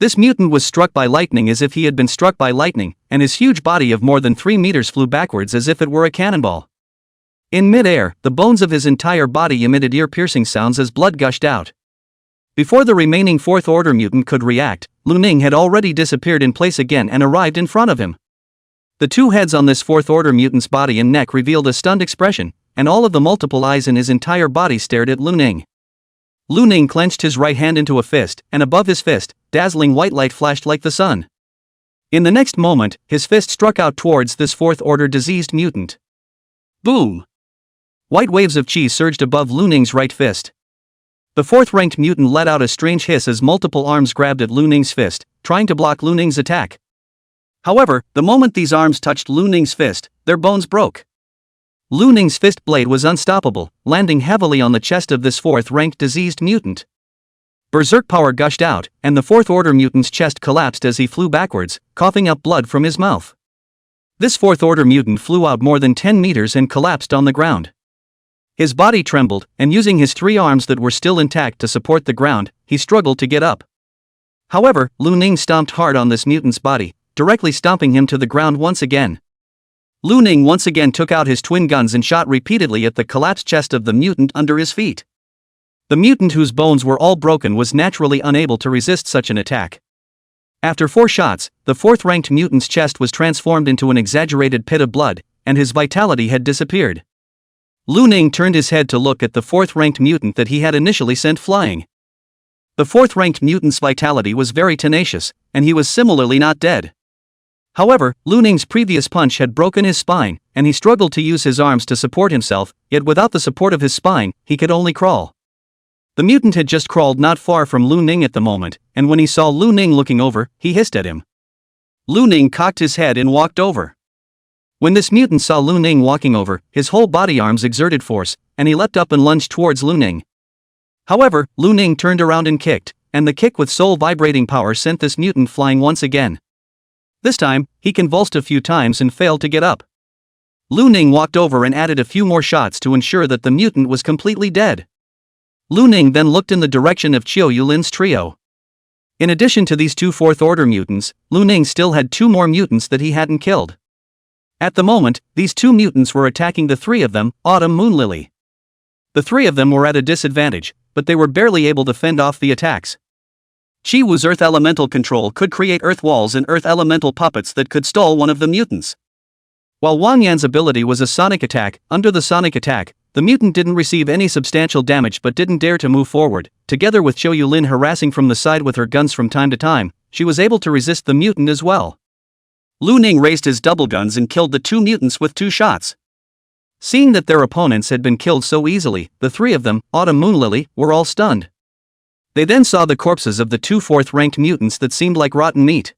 This mutant was struck by lightning as if he had been struck by lightning, and his huge body of more than 3 meters flew backwards as if it were a cannonball. In mid-air, the bones of his entire body emitted ear-piercing sounds as blood gushed out. Before the remaining 4th Order mutant could react, Lu Ning had already disappeared in place again and arrived in front of him. The 2 heads on this 4th Order mutant's body and neck revealed a stunned expression, and all of the multiple eyes in his entire body stared at Lu Ning. Lu Ning clenched his right hand into a fist, and above his fist, dazzling white light flashed like the sun. In the next moment, his fist struck out towards this 4th Order diseased mutant. Boom! White waves of chi surged above Lu Ning's right fist. The 4th-ranked mutant let out a strange hiss as multiple arms grabbed at Lu Ning's fist, trying to block Lu Ning's attack. However, the moment these arms touched Lu Ning's fist, their bones broke. Lu Ning's fist blade was unstoppable, landing heavily on the chest of this 4th-ranked diseased mutant. Berserk power gushed out, and the 4th Order mutant's chest collapsed as he flew backwards, coughing up blood from his mouth. This 4th Order mutant flew out more than 10 meters and collapsed on the ground. His body trembled, and using his 3 arms that were still intact to support the ground, he struggled to get up. However, Lu Ning stomped hard on this mutant's body, directly stomping him to the ground once again. Lu Ning once again took out his twin guns and shot repeatedly at the collapsed chest of the mutant under his feet. The mutant whose bones were all broken was naturally unable to resist such an attack. After 4 shots, the 4th-ranked mutant's chest was transformed into an exaggerated pit of blood, and his vitality had disappeared. Lu Ning turned his head to look at the 4th-ranked mutant that he had initially sent flying. The 4th-ranked mutant's vitality was very tenacious, and he was similarly not dead. However, Lu Ning's previous punch had broken his spine, and he struggled to use his arms to support himself, yet without the support of his spine, he could only crawl. The mutant had just crawled not far from Lu Ning at the moment, and when he saw Lu Ning looking over, he hissed at him. Lu Ning cocked his head and walked over. When this mutant saw Lu Ning walking over, his whole body arms exerted force, and he leapt up and lunged towards Lu Ning. However, Lu Ning turned around and kicked, and the kick with soul-vibrating power sent this mutant flying once again. This time, he convulsed a few times and failed to get up. Lu Ning walked over and added a few more shots to ensure that the mutant was completely dead. Lu Ning then looked in the direction of Qiu Yulin's trio. In addition to these 2 4th Order mutants, Lu Ning still had 2 more mutants that he hadn't killed. At the moment, these 2 mutants were attacking the 3 of them, Autumn Moon Lily. The 3 of them were at a disadvantage, but they were barely able to fend off the attacks. Qi Wu's Earth Elemental control could create Earth walls and Earth Elemental puppets that could stall one of the mutants. While Wang Yan's ability was a sonic attack, under the sonic attack, the mutant didn't receive any substantial damage but didn't dare to move forward. Together with Qiu Yulin harassing from the side with her guns from time to time, she was able to resist the mutant as well. Lu Ning raised his double guns and killed the 2 mutants with 2 shots. Seeing that their opponents had been killed so easily, the 3 of them, Autumn Moon Lily, were all stunned. They then saw the corpses of the 2 4th-ranked mutants that seemed like rotten meat.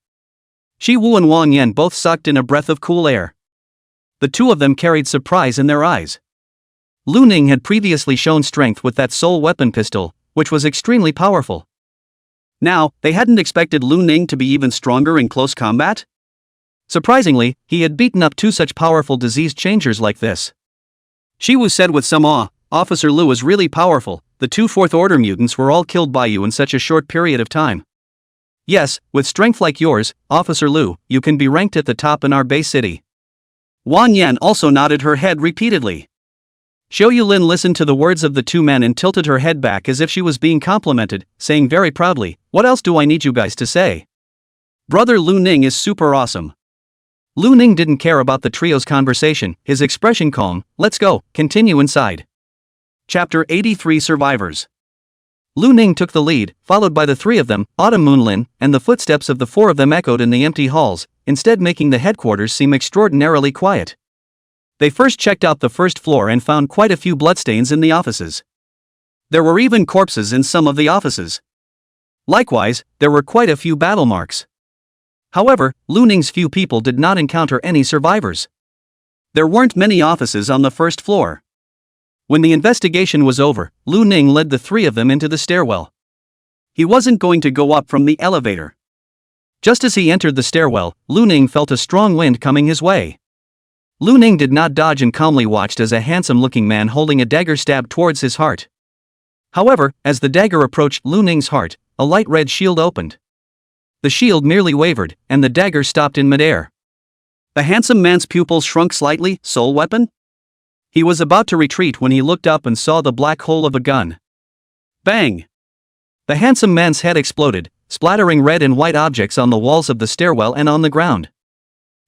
Qi Wu and Wang Yan both sucked in a breath of cool air. The 2 of them carried surprise in their eyes. Lu Ning had previously shown strength with that soul weapon pistol, which was extremely powerful. Now, they hadn't expected Lu Ning to be even stronger in close combat? Surprisingly, he had beaten up 2 such powerful disease changers like this. Qi Wu said with some awe, "Officer Lu is really powerful. The 2 4th Order mutants were all killed by you in such a short period of time. Yes, with strength like yours, Officer Lu, you can be ranked at the top in our base city." Wang Yan also nodded her head repeatedly. Qiu Yulin listened to the words of the 2 men and tilted her head back as if she was being complimented, saying very proudly, "What else do I need you guys to say? Brother Lu Ning is super awesome." Lu Ning didn't care about the trio's conversation, his expression calm. "Let's go, continue inside." Chapter 83 Survivors. Lu Ning took the lead, followed by the three of them, Autumn Moonlin, and the footsteps of the four of them echoed in the empty halls, instead making the headquarters seem extraordinarily quiet. They first checked out the first floor and found quite a few bloodstains in the offices. There were even corpses in some of the offices. Likewise, there were quite a few battle marks. However, Lu Ning's few people did not encounter any survivors. There weren't many offices on the first floor. When the investigation was over, Lu Ning led the three of them into the stairwell. He wasn't going to go up from the elevator. Just as he entered the stairwell, Lu Ning felt a strong wind coming his way. Lu Ning did not dodge and calmly watched as a handsome-looking man holding a dagger stabbed towards his heart. However, as the dagger approached Lu Ning's heart, a light red shield opened. The shield merely wavered, and the dagger stopped in midair. The handsome man's pupils shrunk slightly. Soul weapon? He was about to retreat when he looked up and saw the black hole of a gun. Bang! The handsome man's head exploded, splattering red and white objects on the walls of the stairwell and on the ground.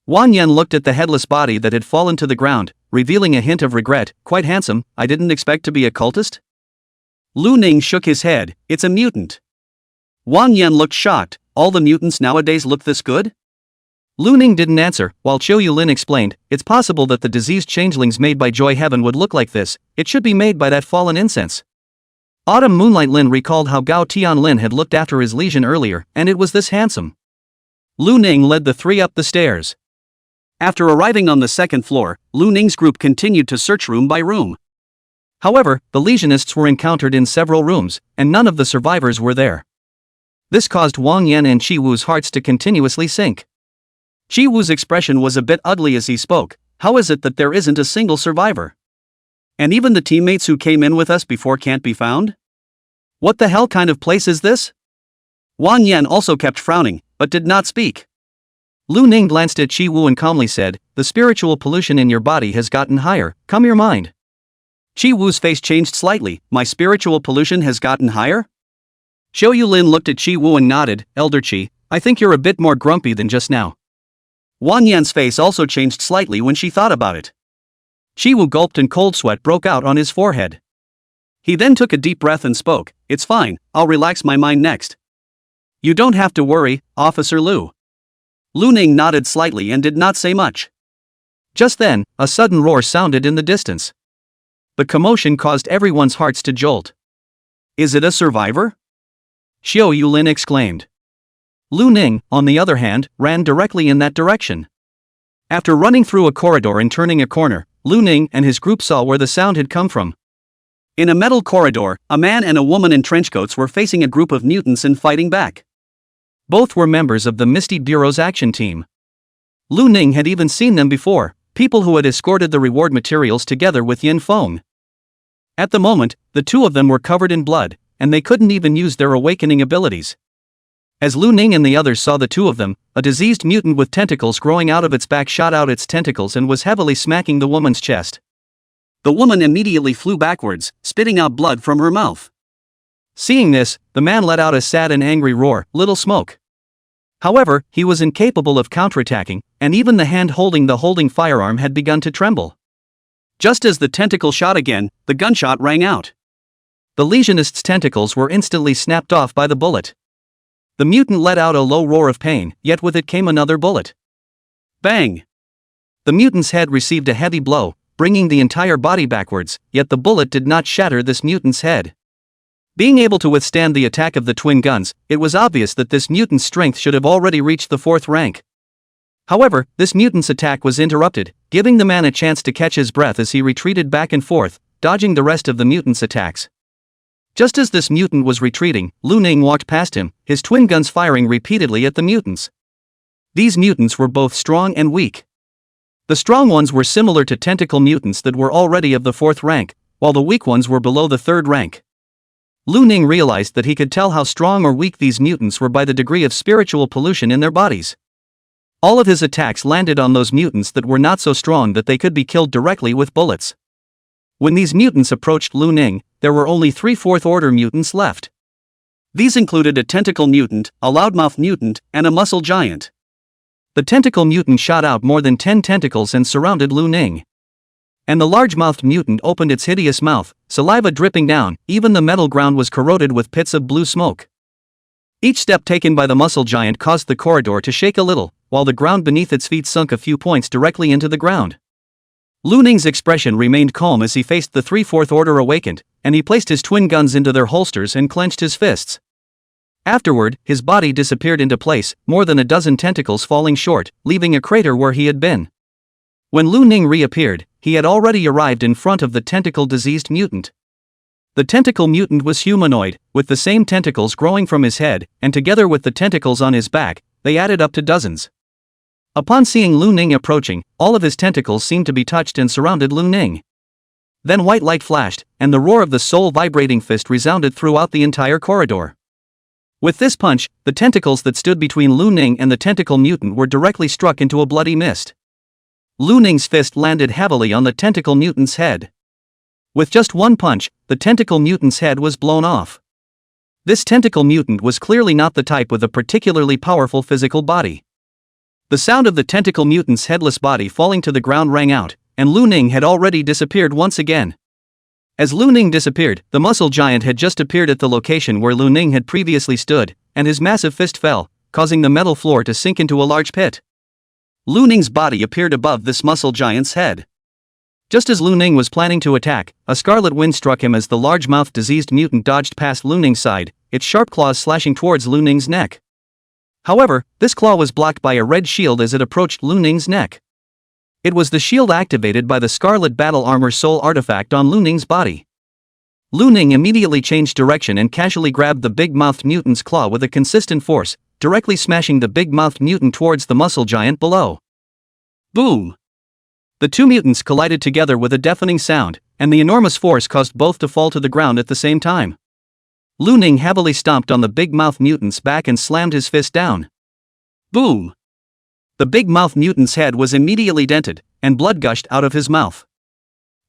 Wang Yan looked at the headless body that had fallen to the ground, revealing a hint of regret. Quite handsome, I didn't expect to be a cultist? Lu Ning shook his head. It's a mutant. Wang Yan looked shocked. All the mutants nowadays look this good? Lu Ning didn't answer, while Qiu Yulin explained, it's possible that the diseased changelings made by Joy Heaven would look like this, it should be made by that fallen incense. Autumn Moonlight Lin recalled how Gao Tian Lin had looked after his lesion earlier, and it was this handsome. Lu Ning led the three up the stairs. After arriving on the second floor, Lu Ning's group continued to search room by room. However, the Lesionists were encountered in several rooms, and none of the survivors were there. This caused Wang Yan and Qi Wu's hearts to continuously sink. Qi Wu's expression was a bit ugly as he spoke. How is it that there isn't a single survivor? And even the teammates who came in with us before can't be found? What the hell kind of place is this? Wang Yan also kept frowning, but did not speak. Lu Ning glanced at Qi Wu and calmly said, the spiritual pollution in your body has gotten higher, come your mind. Qi Wu's face changed slightly, my spiritual pollution has gotten higher? Qiu Yulin looked at Qi Wu and nodded, Elder Qi, I think you're a bit more grumpy than just now. Wang Yan's face also changed slightly when she thought about it. Qi Wu gulped and cold sweat broke out on his forehead. He then took a deep breath and spoke, it's fine, I'll relax my mind next. You don't have to worry, Officer Lu. Lu Ning nodded slightly and did not say much. Just then, a sudden roar sounded in the distance. The commotion caused everyone's hearts to jolt. Is it a survivor? Qiu Yulin exclaimed. Lu Ning, on the other hand, ran directly in that direction. After running through a corridor and turning a corner, Lu Ning and his group saw where the sound had come from. In a metal corridor, a man and a woman in trenchcoats were facing a group of mutants and fighting back. Both were members of the Misty Bureau's action team. Lu Ning had even seen them before, people who had escorted the reward materials together with Yin Feng. At the moment, the two of them were covered in blood, and they couldn't even use their awakening abilities. As Lu Ning and the others saw the two of them, a diseased mutant with tentacles growing out of its back shot out its tentacles and was heavily smacking the woman's chest. The woman immediately flew backwards, spitting out blood from her mouth. Seeing this, the man let out a sad and angry roar, little smoke. However, he was incapable of counterattacking, and even the hand holding the firearm had begun to tremble. Just as the tentacle shot again, the gunshot rang out. The Lesionist's tentacles were instantly snapped off by the bullet. The mutant let out a low roar of pain, yet with it came another bullet. Bang! The mutant's head received a heavy blow, bringing the entire body backwards, yet the bullet did not shatter this mutant's head. Being able to withstand the attack of the twin guns, it was obvious that this mutant's strength should have already reached the 4th rank. However, this mutant's attack was interrupted, giving the man a chance to catch his breath as he retreated back and forth, dodging the rest of the mutant's attacks. Just as this mutant was retreating, Lu Ning walked past him, his twin guns firing repeatedly at the mutants. These mutants were both strong and weak. The strong ones were similar to tentacle mutants that were already of the 4th rank, while the weak ones were below the 3rd rank. Lu Ning realized that he could tell how strong or weak these mutants were by the degree of spiritual pollution in their bodies. All of his attacks landed on those mutants that were not so strong that they could be killed directly with bullets. When these mutants approached Lu Ning, there were only 3 4th-order mutants left. These included a tentacle mutant, a loudmouth mutant, and a muscle giant. The tentacle mutant shot out more than 10 tentacles and surrounded Lu Ning. and the large-mouthed mutant opened its hideous mouth, saliva dripping down, even the metal ground was corroded with pits of blue smoke. Each step taken by the muscle giant caused the corridor to shake a little, while the ground beneath its feet sunk a few points directly into the ground. Lu Ning's expression remained calm as he faced the 3/4 Order awakened, and he placed his twin guns into their holsters and clenched his fists. Afterward, his body disappeared into place, more than a dozen tentacles falling short, leaving a crater where he had been. When Lu Ning reappeared, he had already arrived in front of the tentacle-diseased mutant. The tentacle mutant was humanoid, with the same tentacles growing from his head, and together with the tentacles on his back, they added up to dozens. Upon seeing Lu Ning approaching, all of his tentacles seemed to be touched and surrounded Lu Ning. Then white light flashed, and the roar of the soul-vibrating fist resounded throughout the entire corridor. With this punch, the tentacles that stood between Lu Ning and the tentacle mutant were directly struck into a bloody mist. Lu Ning's fist landed heavily on the tentacle mutant's head. With just one punch, the tentacle mutant's head was blown off. This tentacle mutant was clearly not the type with a particularly powerful physical body. The sound of the tentacle mutant's headless body falling to the ground rang out, and Lu Ning had already disappeared once again. As Lu Ning disappeared, the muscle giant had just appeared at the location where Lu Ning had previously stood, and his massive fist fell, causing the metal floor to sink into a large pit. Lu Ning's body appeared above this muscle giant's head. Just as Lu Ning was planning to attack, a scarlet wind struck him as the large-mouthed diseased mutant dodged past Lu Ning's side, its sharp claws slashing towards Lu Ning's neck. However, this claw was blocked by a red shield as it approached Lu Ning's neck. It was the shield activated by the Scarlet Battle Armor Soul artifact on Lu Ning's body. Lu Ning immediately changed direction and casually grabbed the big-mouthed mutant's claw with a consistent force, directly smashing the big-mouthed mutant towards the muscle giant below. Boom! The two mutants collided together with a deafening sound, and the enormous force caused both to fall to the ground at the same time. Lu Ning heavily stomped on the big-mouthed mutant's back and slammed his fist down. Boom! The big-mouthed mutant's head was immediately dented, and blood gushed out of his mouth.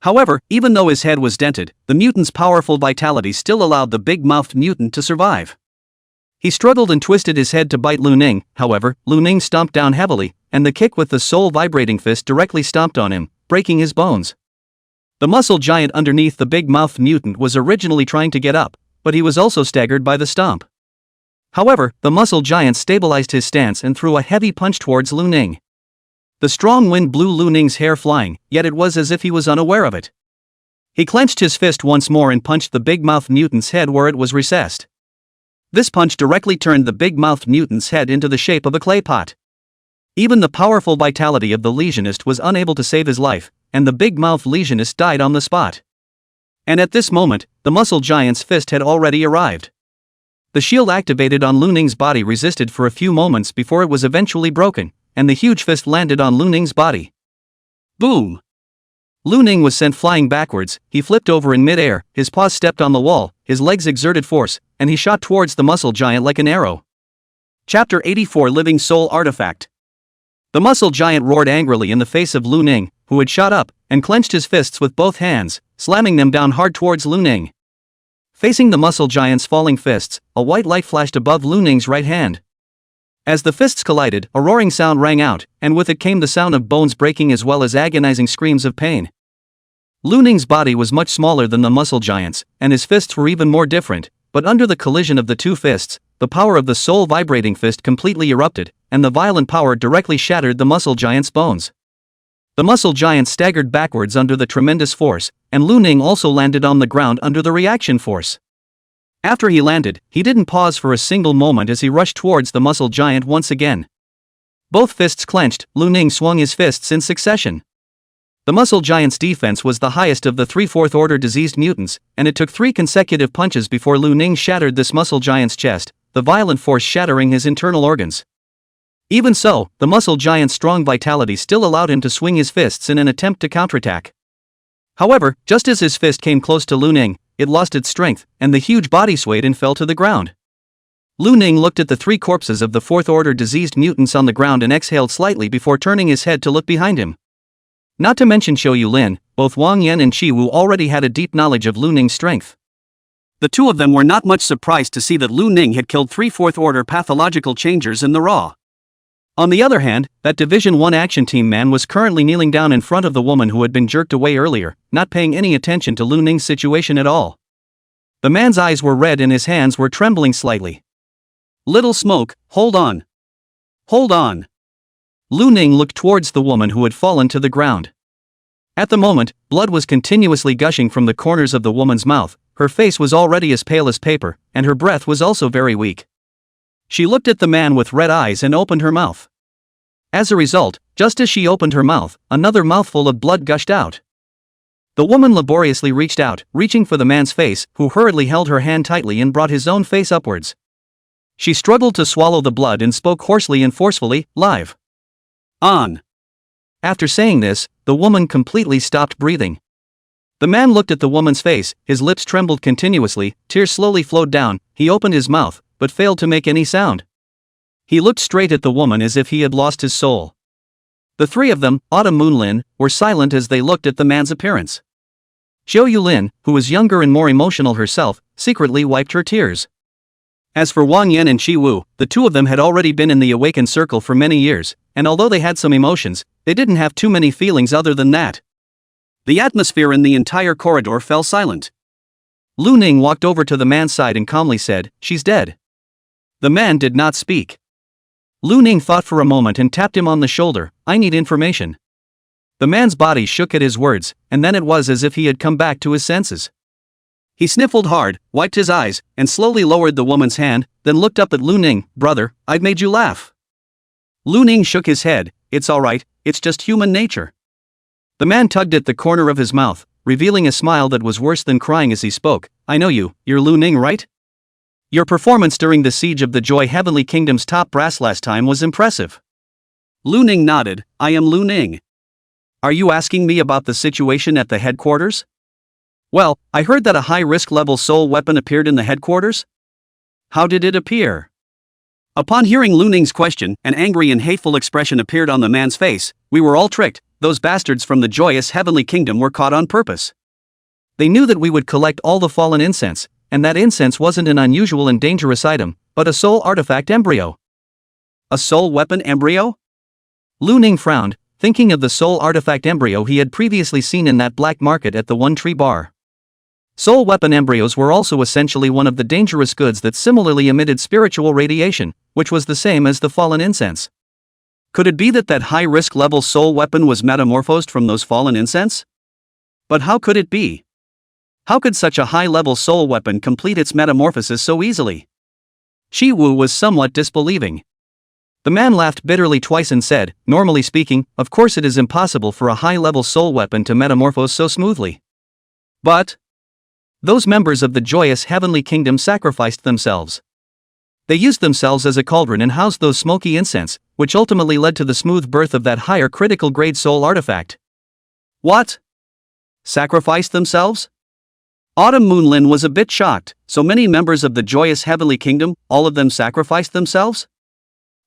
However, even though his head was dented, the mutant's powerful vitality still allowed the big-mouthed mutant to survive. He struggled and twisted his head to bite Lu Ning, however, Lu Ning stomped down heavily, and the kick with the soul-vibrating fist directly stomped on him, breaking his bones. The muscle giant underneath the big-mouthed mutant was originally trying to get up, but he was also staggered by the stomp. However, the muscle giant stabilized his stance and threw a heavy punch towards Lu Ning. The strong wind blew Lu Ning's hair flying, yet it was as if he was unaware of it. He clenched his fist once more and punched the big-mouthed mutant's head where it was recessed. This punch directly turned the big-mouthed mutant's head into the shape of a clay pot. Even the powerful vitality of the legionist was unable to save his life, and the big-mouthed legionist died on the spot. And at this moment, the muscle giant's fist had already arrived. The shield activated on Lu Ning's body resisted for a few moments before it was eventually broken, and the huge fist landed on Lu Ning's body. Boom! Lu Ning was sent flying backwards, he flipped over in mid-air, his paws stepped on the wall, his legs exerted force, and he shot towards the muscle giant like an arrow. Chapter 84 Living Soul Artifact. The muscle giant roared angrily in the face of Lu Ning, who had shot up, and clenched his fists with both hands, slamming them down hard towards Lu Ning. Facing the muscle giant's falling fists, a white light flashed above Lu Ning's right hand. As the fists collided, a roaring sound rang out, and with it came the sound of bones breaking as well as agonizing screams of pain. Lu Ning's body was much smaller than the muscle giant's, and his fists were even more different, but under the collision of the two fists, the power of the soul-vibrating fist completely erupted, and the violent power directly shattered the muscle giant's bones. The muscle giant staggered backwards under the tremendous force, and Lu Ning also landed on the ground under the reaction force. After he landed, he didn't pause for a single moment as he rushed towards the muscle giant once again. Both fists clenched, Lu Ning swung his fists in succession. The muscle giant's defense was the highest of the 3/4 Order diseased mutants, and it took 3 consecutive punches before Lu Ning shattered this muscle giant's chest, the violent force shattering his internal organs. Even so, the muscle giant's strong vitality still allowed him to swing his fists in an attempt to counterattack. However, just as his fist came close to Lu Ning, it lost its strength, and the huge body swayed and fell to the ground. Lu Ning looked at the 3 corpses of the 4th Order diseased mutants on the ground and exhaled slightly before turning his head to look behind him. Not to mention Xiu Lin, both Wang Yan and Qi Wu already had a deep knowledge of Lu Ning's strength. The two of them were not much surprised to see that Lu Ning had killed 3/4 Order pathological changers in the raw. On the other hand, that Division 1 action team man was currently kneeling down in front of the woman who had been jerked away earlier, not paying any attention to Lu Ning's situation at all. The man's eyes were red and his hands were trembling slightly. Little Smoke, hold on. Hold on. Lu Ning looked towards the woman who had fallen to the ground. At the moment, blood was continuously gushing from the corners of the woman's mouth, her face was already as pale as paper, and her breath was also very weak. She looked at the man with red eyes and opened her mouth. As a result, just as she opened her mouth, another mouthful of blood gushed out. The woman laboriously reached out, reaching for the man's face, who hurriedly held her hand tightly and brought his own face upwards. She struggled to swallow the blood and spoke hoarsely and forcefully, "Live. On." After saying this, the woman completely stopped breathing. The man looked at the woman's face, his lips trembled continuously, tears slowly flowed down, he opened his mouth, but failed to make any sound. He looked straight at the woman as if he had lost his soul. The three of them, Autumn Moonlin, were silent as they looked at the man's appearance. Zhou Yulin, who was younger and more emotional herself, secretly wiped her tears. As for Wang Yan and Qi Wu, the two of them had already been in the awakened circle for many years, and although they had some emotions, they didn't have too many feelings other than that. The atmosphere in the entire corridor fell silent. Lu Ning walked over to the man's side and calmly said, "She's dead." The man did not speak. Lu Ning thought for a moment and tapped him on the shoulder, "I need information." The man's body shook at his words, and then it was as if he had come back to his senses. He sniffled hard, wiped his eyes, and slowly lowered the woman's hand, then looked up at Lu Ning, "Brother, I've made you laugh." Lu Ning shook his head, "It's alright, it's just human nature." The man tugged at the corner of his mouth, revealing a smile that was worse than crying as he spoke, "I know you, you're Lu Ning, right? Your performance during the siege of the Joy Heavenly Kingdom's top brass last time was impressive." Lu Ning nodded, "I am Lu Ning. Are you asking me about the situation at the headquarters? Well, I heard that a high-risk level soul weapon appeared in the headquarters. How did it appear?" Upon hearing Lu Ning's question, an angry and hateful expression appeared on the man's face. "We were all tricked, those bastards from the joyous heavenly kingdom were caught on purpose. They knew that we would collect all the fallen incense, and that incense wasn't an unusual and dangerous item, but a soul artifact embryo." "A soul weapon embryo?" Lu Ning frowned, thinking of the soul artifact embryo he had previously seen in that black market at the One Tree Bar. Soul weapon embryos were also essentially one of the dangerous goods that similarly emitted spiritual radiation, which was the same as the fallen incense. Could it be that that high-risk level soul weapon was metamorphosed from those fallen incense? But how could it be? How could such a high-level soul weapon complete its metamorphosis so easily? Qi Wu was somewhat disbelieving. The man laughed bitterly twice and said, "Normally speaking, of course it is impossible for a high-level soul weapon to metamorphose so smoothly. But those members of the joyous heavenly kingdom sacrificed themselves. They used themselves as a cauldron and housed those smoky incense, which ultimately led to the smooth birth of that higher critical grade soul artifact." "What? Sacrificed themselves?" Autumn Moonlin was a bit shocked. "So many members of the joyous heavenly kingdom, all of them sacrificed themselves?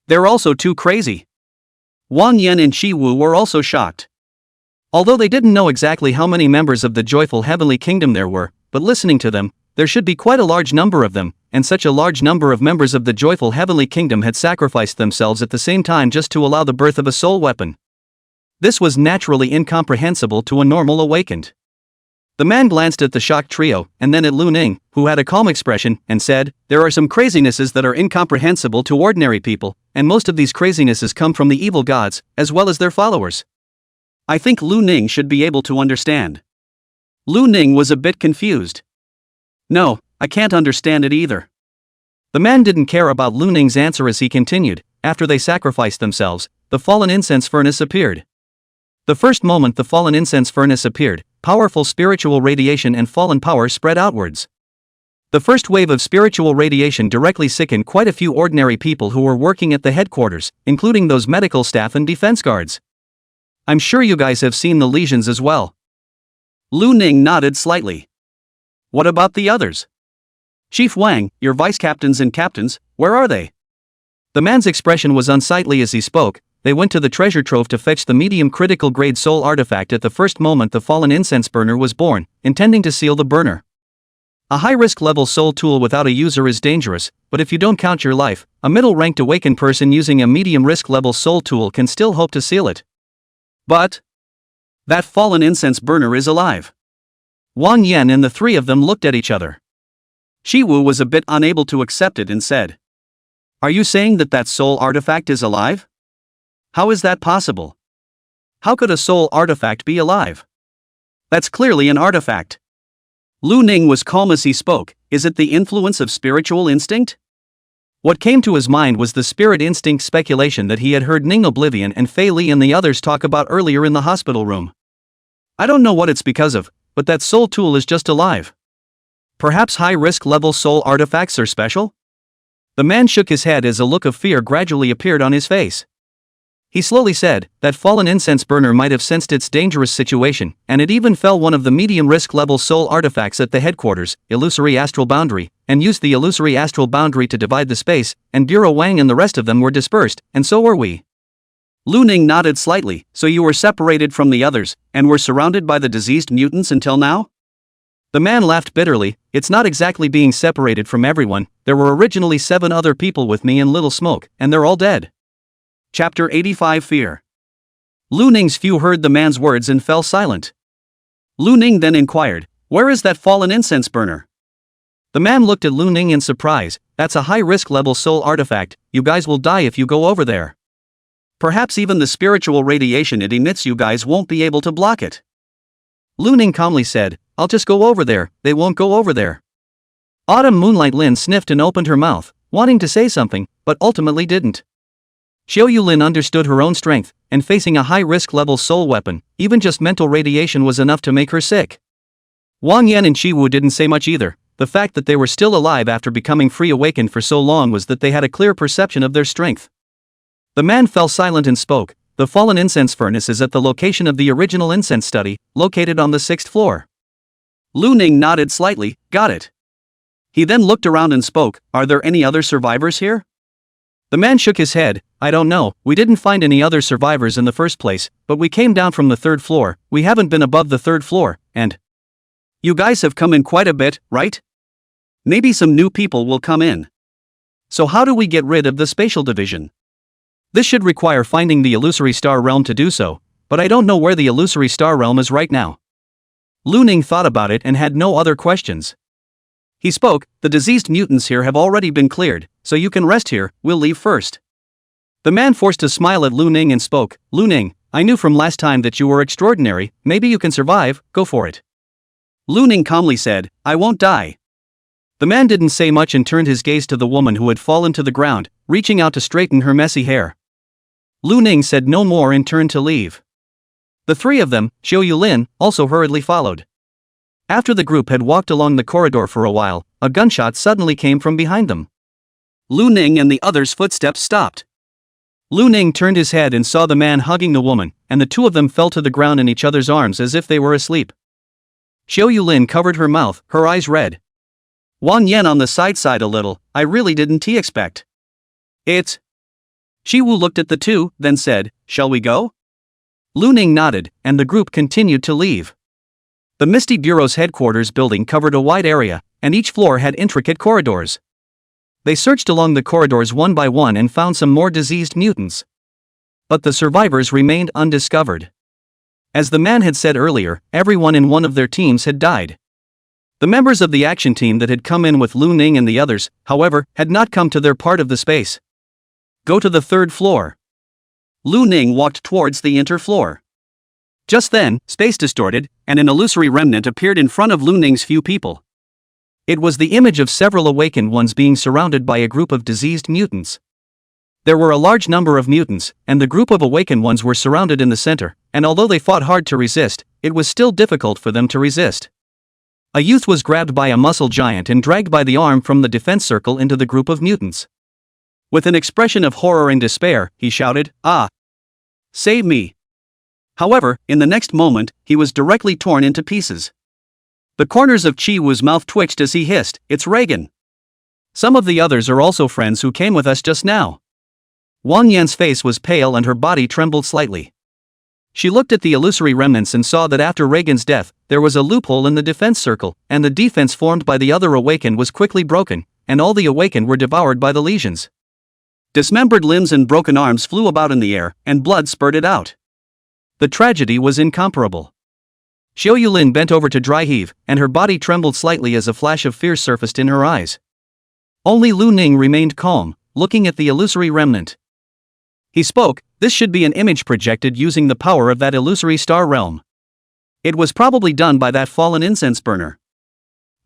They're also too crazy." Wang Yan and Qi Wu were also shocked. Although they didn't know exactly how many members of the joyful heavenly kingdom there were, but listening to them, there should be quite a large number of them, and such a large number of members of the joyful heavenly kingdom had sacrificed themselves at the same time just to allow the birth of a soul weapon. This was naturally incomprehensible to a normal awakened. The man glanced at the shocked trio, and then at Lu Ning, who had a calm expression, and said, "There are some crazinesses that are incomprehensible to ordinary people, and most of these crazinesses come from the evil gods, as well as their followers. I think Lu Ning should be able to understand." Lu Ning was a bit confused. "No, I can't understand it either." The man didn't care about Lu Ning's answer as he continued, "After they sacrificed themselves, the fallen incense furnace appeared. The first moment the fallen incense furnace appeared, powerful spiritual radiation and fallen power spread outwards. The first wave of spiritual radiation directly sickened quite a few ordinary people who were working at the headquarters, including those medical staff and defense guards. I'm sure you guys have seen the lesions as well." Lu Ning nodded slightly. "What about the others? Chief Wang, your vice captains and captains, where are they?" The man's expression was unsightly as he spoke. "They went to the treasure trove to fetch the medium critical grade soul artifact at the first moment the fallen incense burner was born, intending to seal the burner. A high-risk level soul tool without a user is dangerous, but if you don't count your life, a middle-ranked awakened person using a medium-risk level soul tool can still hope to seal it. But that fallen incense burner is alive. Wang Yan and the three of them looked at each other. Shiwu was a bit unable to accept it and said, "Are you saying that soul artifact is alive? How is that possible? How could a soul artifact be alive? That's clearly an artifact." Lu Ning was calm as he spoke. Is it the influence of spiritual instinct? What came to his mind was the spirit instinct speculation that he had heard Ning Oblivion and Fei Li and the others talk about earlier in the hospital room. I don't know what it's because of, but that soul tool is just alive. Perhaps high-risk level soul artifacts are special? The man shook his head as a look of fear gradually appeared on his face. He slowly said, that fallen incense burner might have sensed its dangerous situation, and it even fell one of the medium-risk level soul artifacts at the headquarters, illusory astral boundary, and used the illusory astral boundary to divide the space, and Bureau Wang and the rest of them were dispersed, and so were we. Lu Ning nodded slightly. So you were separated from the others, and were surrounded by the diseased mutants until now? The man laughed bitterly. It's not exactly being separated from everyone. There were originally 7 other people with me in Little Smoke, and they're all dead. Chapter 85 Fear. Lu Ning's few heard the man's words and fell silent. Lu Ning then inquired, "Where is that fallen incense burner?" The man looked at Lu Ning in surprise. That's a high-risk level soul artifact. You guys will die if you go over there. Perhaps even the spiritual radiation it emits you guys won't be able to block it. Lu Ning calmly said, I'll just go over there. They won't go over there. Autumn Moonlight Lin sniffed and opened her mouth, wanting to say something, but ultimately didn't. Xiao Yulin understood her own strength, and facing a high-risk level soul weapon, even just mental radiation was enough to make her sick. Wang Yan and Shiwu didn't say much either. The fact that they were still alive after becoming free awakened for so long was that they had a clear perception of their strength. The man fell silent and spoke. The fallen incense furnace is at the location of the original incense study, located on the 6th floor. Lu Ning nodded slightly. Got it. He then looked around and spoke. Are there any other survivors here? The man shook his head. I don't know. We didn't find any other survivors in the first place, but we came down from the 3rd floor. We haven't been above the 3rd floor, and you guys have come in quite a bit, right? Maybe some new people will come in. So how do we get rid of the spatial division? This should require finding the illusory star realm to do so, but I don't know where the illusory star realm is right now. Lu Ning thought about it and had no other questions. He spoke, the diseased mutants here have already been cleared, so you can rest here, we'll leave first. The man forced a smile at Lu Ning and spoke, Lu Ning, I knew from last time that you were extraordinary, maybe you can survive, go for it. Lu Ning calmly said, I won't die. The man didn't say much and turned his gaze to the woman who had fallen to the ground, reaching out to straighten her messy hair. Lu Ning said no more and turned to leave. The 3 of them, Xiao Yulin, also hurriedly followed. After the group had walked along the corridor for a while, a gunshot suddenly came from behind them. Lu Ning and the others' footsteps stopped. Lu Ning turned his head and saw the man hugging the woman, and the 2 of them fell to the ground in each other's arms as if they were asleep. Xiao Yulin covered her mouth, her eyes red. Wang Yan on the side a little. I really didn't expect. It's. Shiwu looked at the 2, then said, shall we go? Lu Ning nodded, and the group continued to leave. The Misty Bureau's headquarters building covered a wide area, and each floor had intricate corridors. They searched along the corridors one by one and found some more diseased mutants. But the survivors remained undiscovered. As the man had said earlier, everyone in one of their teams had died. The members of the action team that had come in with Lu Ning and the others, however, had not come to their part of the space. Go to the 3rd floor. Lu Ning walked towards the inner floor. Just then, space distorted, and an illusory remnant appeared in front of Lu Ning's few people. It was the image of several awakened ones being surrounded by a group of diseased mutants. There were a large number of mutants, and the group of awakened ones were surrounded in the center, and although they fought hard to resist, it was still difficult for them to resist. A youth was grabbed by a muscle giant and dragged by the arm from the defense circle into the group of mutants. With an expression of horror and despair, he shouted, Ah! Save me! However, in the next moment, he was directly torn into pieces. The corners of Chi-Wu's mouth twitched as he hissed, It's Reagan! Some of the others are also friends who came with us just now. Wang Yan's face was pale and her body trembled slightly. She looked at the illusory remnants and saw that after Reagan's death, there was a loophole in the defense circle, and the defense formed by the other awakened was quickly broken, and all the awakened were devoured by the lesions. Dismembered limbs and broken arms flew about in the air, and blood spurted out. The tragedy was incomparable. Xiao Lin bent over to dry heave, and her body trembled slightly as a flash of fear surfaced in her eyes. Only Lu Ning remained calm, looking at the illusory remnant. He spoke, this should be an image projected using the power of that illusory star realm. It was probably done by that fallen incense burner.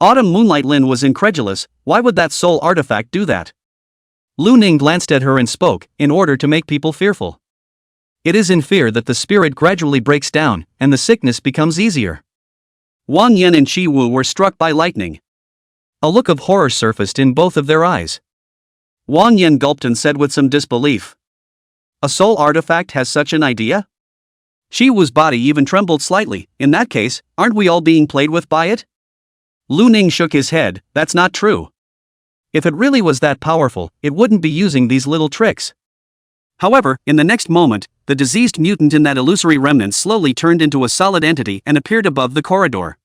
Autumn Moonlight Lin was incredulous, why would that soul artifact do that? Lu Ning glanced at her and spoke, in order to make people fearful. It is in fear that the spirit gradually breaks down, and the sickness becomes easier. Wang Yan and Qi Wu were struck by lightning. A look of horror surfaced in both of their eyes. Wang Yan gulped and said with some disbelief. A soul artifact has such an idea? Qi Wu's body even trembled slightly, in that case, aren't we all being played with by it? Lu Ning shook his head, that's not true. If it really was that powerful, it wouldn't be using these little tricks. However, in the next moment, the diseased mutant in that illusory remnant slowly turned into a solid entity and appeared above the corridor.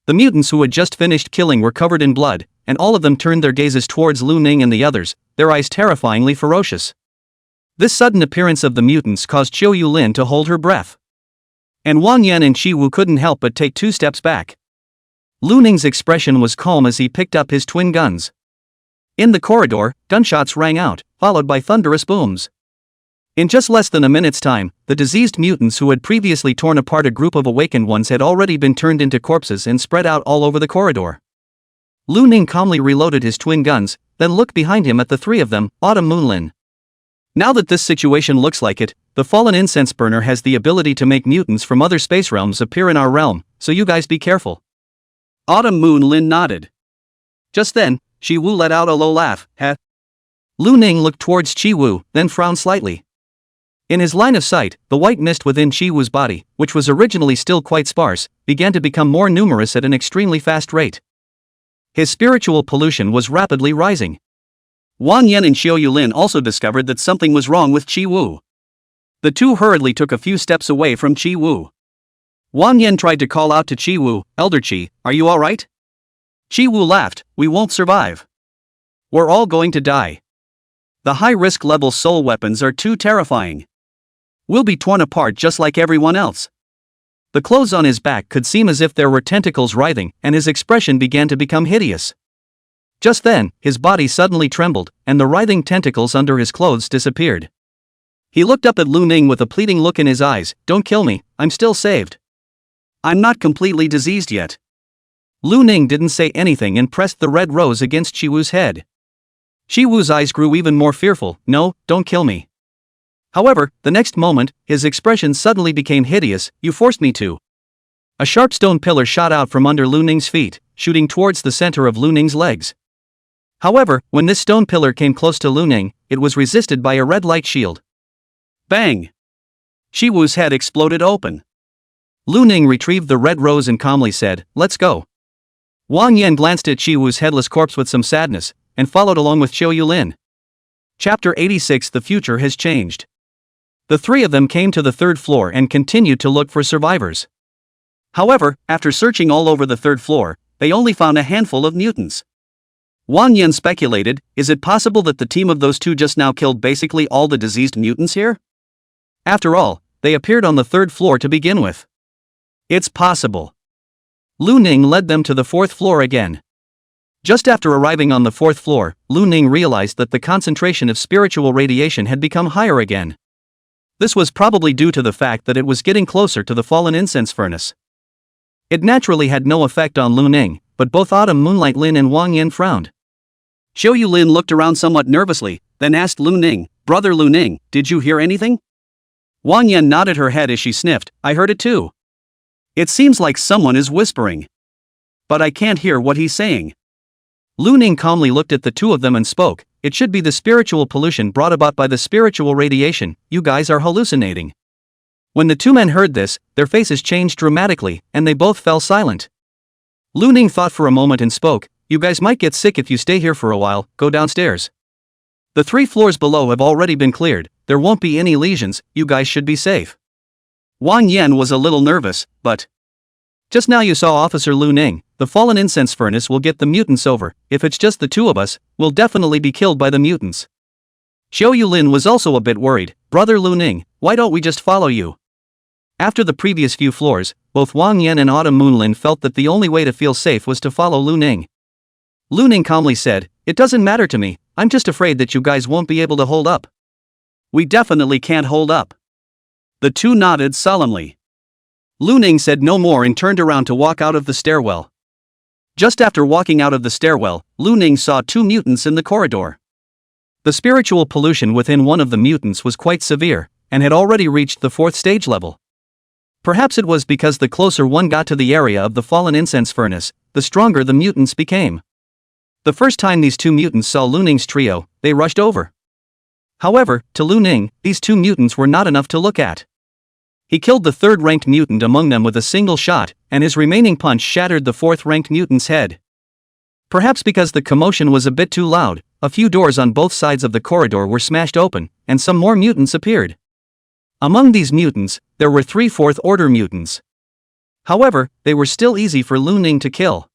The mutants who had just finished killing were covered in blood, and all of them turned their gazes towards Lu Ning and the others, their eyes terrifyingly ferocious. This sudden appearance of the mutants caused Xiao Lin to hold her breath. And Wang Yan and Qi Wu couldn't help but take 2 steps back. Lu Ning's expression was calm as he picked up his twin guns. In the corridor, gunshots rang out, followed by thunderous booms. In just less than a minute's time, the diseased mutants who had previously torn apart a group of awakened ones had already been turned into corpses and spread out all over the corridor. Lu Ning calmly reloaded his twin guns, then looked behind him at the 3 of them, Autumn Moonlin. Now that this situation looks like it, the fallen incense burner has the ability to make mutants from other space realms appear in our realm, so you guys be careful. Autumn Moonlin nodded. Just then, Qi Wu let out a low laugh, "Heh." Lu Ning looked towards Qi Wu, then frowned slightly. In his line of sight, the white mist within Qi Wu's body, which was originally still quite sparse, began to become more numerous at an extremely fast rate. His spiritual pollution was rapidly rising. Wang Yan and Xiao Lin also discovered that something was wrong with Qi Wu. The 2 hurriedly took a few steps away from Qi Wu. Wang Yan tried to call out to Qi Wu, "Elder Qi, are you alright?" Qi Wu laughed, "We won't survive. We're all going to die. The high-risk level soul weapons are too terrifying. We'll be torn apart just like everyone else." The clothes on his back could seem as if there were tentacles writhing, and his expression began to become hideous. Just then, his body suddenly trembled, and the writhing tentacles under his clothes disappeared. He looked up at Lu Ning with a pleading look in his eyes, "Don't kill me, I'm still saved. I'm not completely diseased yet." Lu Ning didn't say anything and pressed the red rose against Qi Wu's head. Qi Wu's eyes grew even more fearful, "No, don't kill me." However, the next moment, his expression suddenly became hideous, "You forced me to." A sharp stone pillar shot out from under Lu Ning's feet, shooting towards the center of Lu Ning's legs. However, when this stone pillar came close to Lu Ning, it was resisted by a red light shield. Bang! Qi Wu's head exploded open. Lu Ning retrieved the red rose and calmly said, "Let's go." Wang Yan glanced at Qi Wu's headless corpse with some sadness, and followed along with Xiao Lin. Chapter 86. The future has changed. The 3 of them came to the 3rd floor and continued to look for survivors. However, after searching all over the 3rd floor, they only found a handful of mutants. Wang Yan speculated, is it possible that the team of those 2 just now killed basically all the diseased mutants here? After all, they appeared on the 3rd floor to begin with. It's possible. Lu Ning led them to the 4th floor again. Just after arriving on the 4th floor, Lu Ning realized that the concentration of spiritual radiation had become higher again. This was probably due to the fact that it was getting closer to the fallen incense furnace. It naturally had no effect on Lu Ning, but both Autumn Moonlight Lin and Wang Yan frowned. Xiao Lin looked around somewhat nervously, then asked Lu Ning, "Brother Lu Ning, did you hear anything?" Wang Yan nodded her head as she sniffed, "I heard it too. It seems like someone is whispering. But I can't hear what he's saying." Lu Ning calmly looked at the 2 of them and spoke, "It should be the spiritual pollution brought about by the spiritual radiation, you guys are hallucinating." When the 2 men heard this, their faces changed dramatically, and they both fell silent. Lu Ning thought for a moment and spoke, "You guys might get sick if you stay here for a while, go downstairs. The 3 floors below have already been cleared, there won't be any lesions, you guys should be safe." Wang Yan was a little nervous, but... Just now you saw Officer Lu Ning. The fallen incense furnace will get the mutants over. If it's just the two of us, we'll definitely be killed by the mutants. Xiao Yulin was also a bit worried. Brother Lu Ning, why don't we just follow you? After the previous few floors, both Wang Yan and Autumn Moonlin felt that the only way to feel safe was to follow Lu Ning. Lu Ning calmly said, "It doesn't matter to me, I'm just afraid that you guys won't be able to hold up." We definitely can't hold up. The two nodded solemnly. Lu Ning said no more and turned around to walk out of the stairwell. Just after walking out of the stairwell, Lu Ning saw two mutants in the corridor. The spiritual pollution within one of the mutants was quite severe, and had already reached the 4th stage level. Perhaps it was because the closer one got to the area of the fallen incense furnace, the stronger the mutants became. The first time these two mutants saw Lu Ning's trio, they rushed over. However, to Lu Ning, these two mutants were not enough to look at. He killed the 3rd-ranked mutant among them with a single shot, and his remaining punch shattered the 4th-ranked mutant's head. Perhaps because the commotion was a bit too loud, a few doors on both sides of the corridor were smashed open, and some more mutants appeared. Among these mutants, there were 3 4th-order mutants. However, they were still easy for Lu Ning to kill.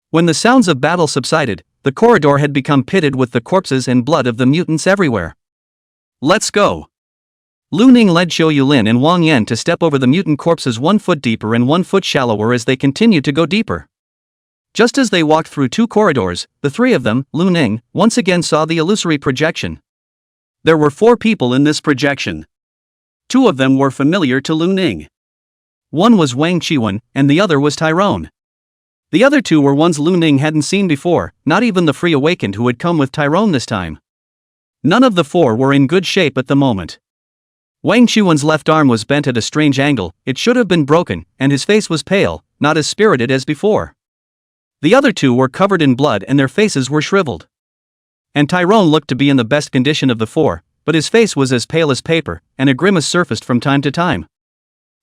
When the sounds of battle subsided, the corridor had become pitted with the corpses and blood of the mutants everywhere. Let's go. Lu Ning led Xiao Yulin and Wang Yan to step over the mutant corpses 1 foot deeper and 1 foot shallower as they continued to go deeper. Just as they walked through 2 corridors, the 3 of them, Lu Ning, once again saw the illusory projection. There were 4 people in this projection. 2 of them were familiar to Lu Ning. One was Wang Qiwen, and the other was Tyrone. The other 2 were ones Lu Ning hadn't seen before, not even the Free Awakened who had come with Tyrone this time. None of the 4 were in good shape at the moment. Wang Qiwen's left arm was bent at a strange angle, it should have been broken, and his face was pale, not as spirited as before. The other 2 were covered in blood and their faces were shriveled. And Tyrone looked to be in the best condition of the 4, but his face was as pale as paper, and a grimace surfaced from time to time.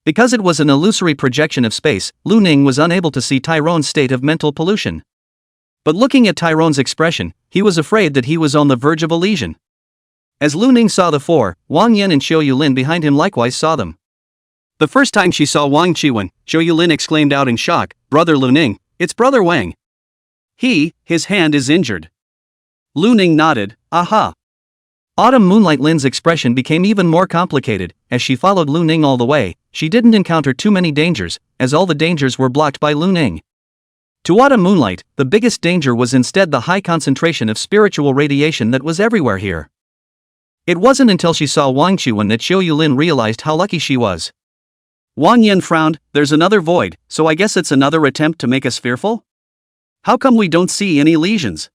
Because it was an illusory projection of space, Lu Ning was unable to see Tyrone's state of mental pollution. But looking at Tyrone's expression, he was afraid that he was on the verge of a lesion. As Lu Ning saw the 4, Wang Yan and Xiao Yulin behind him likewise saw them. The first time she saw Wang Qiwen, Xiao Yulin exclaimed out in shock, "Brother Lu Ning, it's Brother Wang. His hand is injured." Lu Ning nodded, "Aha." Autumn Moonlight Lin's expression became even more complicated. As she followed Lu Ning all the way, she didn't encounter too many dangers, as all the dangers were blocked by Lu Ning. To Autumn Moonlight, the biggest danger was instead the high concentration of spiritual radiation that was everywhere here. It wasn't until she saw Wang Qiwen that Xiao Yulin realized how lucky she was. Wang Yan frowned, "There's another void, so I guess it's another attempt to make us fearful? How come we don't see any lesions?"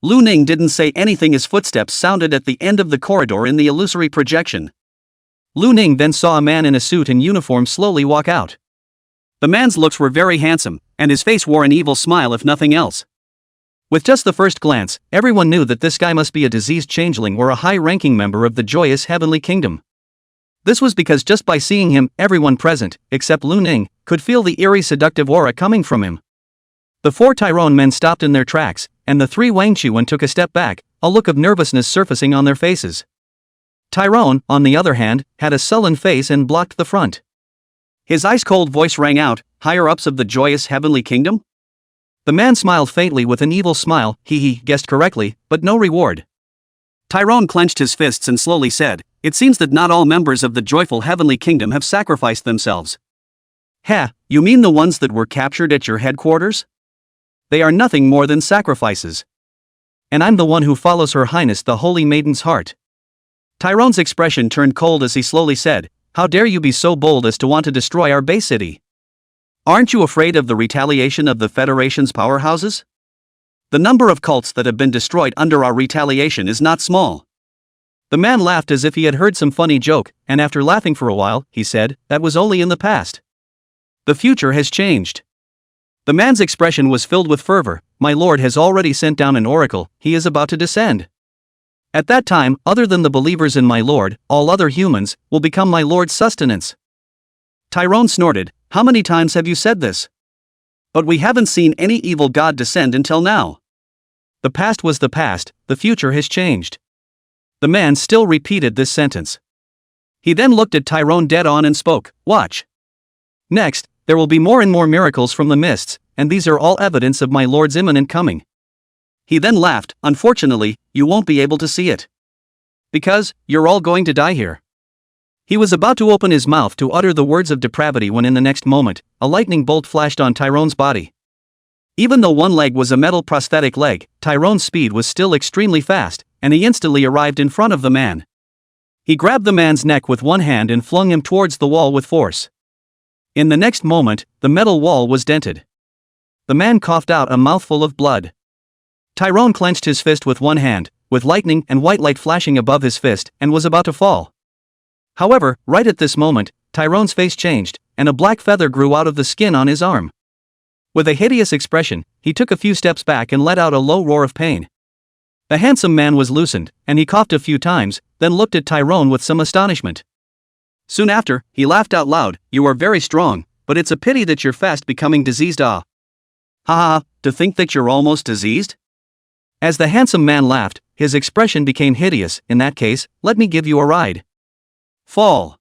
Lu Ning didn't say anything as footsteps sounded at the end of the corridor in the illusory projection. Lu Ning then saw a man in a suit and uniform slowly walk out. The man's looks were very handsome, and his face wore an evil smile if nothing else. With just the first glance, everyone knew that this guy must be a diseased changeling or a high-ranking member of the joyous heavenly kingdom. This was because just by seeing him, everyone present, except Lu Ning, could feel the eerie seductive aura coming from him. The 4 Tyrone men stopped in their tracks, and the 3 Wang Qiwen took a step back, a look of nervousness surfacing on their faces. Tyrone, on the other hand, had a sullen face and blocked the front. His ice-cold voice rang out, "Higher-ups of the joyous heavenly kingdom?" The man smiled faintly with an evil smile. He guessed correctly, but no reward. Tyrone clenched his fists and slowly said, "It seems that not all members of the joyful heavenly kingdom have sacrificed themselves." "Ha, you mean the ones that were captured at your headquarters? They are nothing more than sacrifices. And I'm the one who follows Her Highness the Holy Maiden's heart." Tyrone's expression turned cold as he slowly said, "How dare you be so bold as to want to destroy our base city? Aren't you afraid of the retaliation of the Federation's powerhouses? The number of cults that have been destroyed under our retaliation is not small." The man laughed as if he had heard some funny joke, and after laughing for a while, he said, "That was only in the past. The future has changed." The man's expression was filled with fervor. "My lord has already sent down an oracle, he is about to descend. At that time, other than the believers in my lord, all other humans, will become my lord's sustenance." Tyrone snorted, "How many times have you said this? But we haven't seen any evil god descend until now. The past was the past, the future has changed." The man still repeated this sentence. He then looked at Tyrone dead on and spoke, "Watch. Next, there will be more and more miracles from the mists, and these are all evidence of my lord's imminent coming." He then laughed, "Unfortunately, you won't be able to see it. Because, you're all going to die here." He was about to open his mouth to utter the words of depravity when in the next moment, a lightning bolt flashed on Tyrone's body. Even though one leg was a metal prosthetic leg, Tyrone's speed was still extremely fast, and he instantly arrived in front of the man. He grabbed the man's neck with one hand and flung him towards the wall with force. In the next moment, the metal wall was dented. The man coughed out a mouthful of blood. Tyrone clenched his fist with one hand, with lightning and white light flashing above his fist, and was about to fall. However, right at this moment, Tyrone's face changed, and a black feather grew out of the skin on his arm. With a hideous expression, he took a few steps back and let out a low roar of pain. The handsome man was loosened, and he coughed a few times, then looked at Tyrone with some astonishment. Soon after, he laughed out loud, "You are very strong, but it's a pity that you're fast becoming diseased. Ah. Ha ha, to think that you're almost diseased?" As the handsome man laughed, his expression became hideous. "In that case, let me give you a ride." Fall.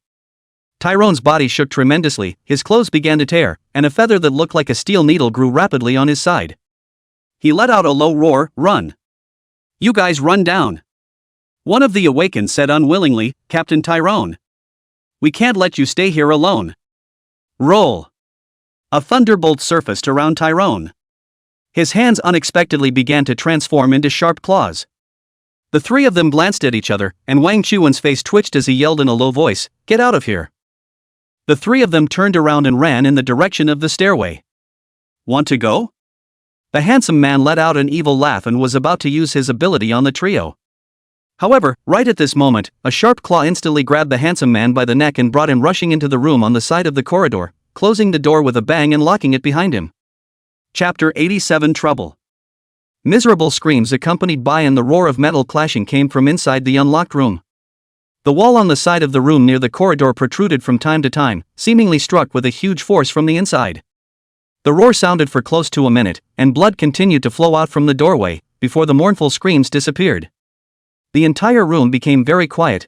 Tyrone's body shook tremendously, his clothes began to tear, and a feather that looked like a steel needle grew rapidly on his side. He let out a low roar, "Run! You guys run down!" One of the awakened said unwillingly, "Captain Tyrone. We can't let you stay here alone. Roll!" A thunderbolt surfaced around Tyrone. His hands unexpectedly began to transform into sharp claws. The three of them glanced at each other, and Wang Chuan's face twitched as he yelled in a low voice, "Get out of here!" The three of them turned around and ran in the direction of the stairway. "Want to go?" The handsome man let out an evil laugh and was about to use his ability on the trio. However, right at this moment, a sharp claw instantly grabbed the handsome man by the neck and brought him rushing into the room on the side of the corridor, closing the door with a bang and locking it behind him. Chapter 87 Trouble. Miserable screams accompanied by and the roar of metal clashing came from inside the unlocked room. The wall on the side of the room near the corridor protruded from time to time, seemingly struck with a huge force from the inside. The roar sounded for close to a minute, and blood continued to flow out from the doorway, before the mournful screams disappeared. The entire room became very quiet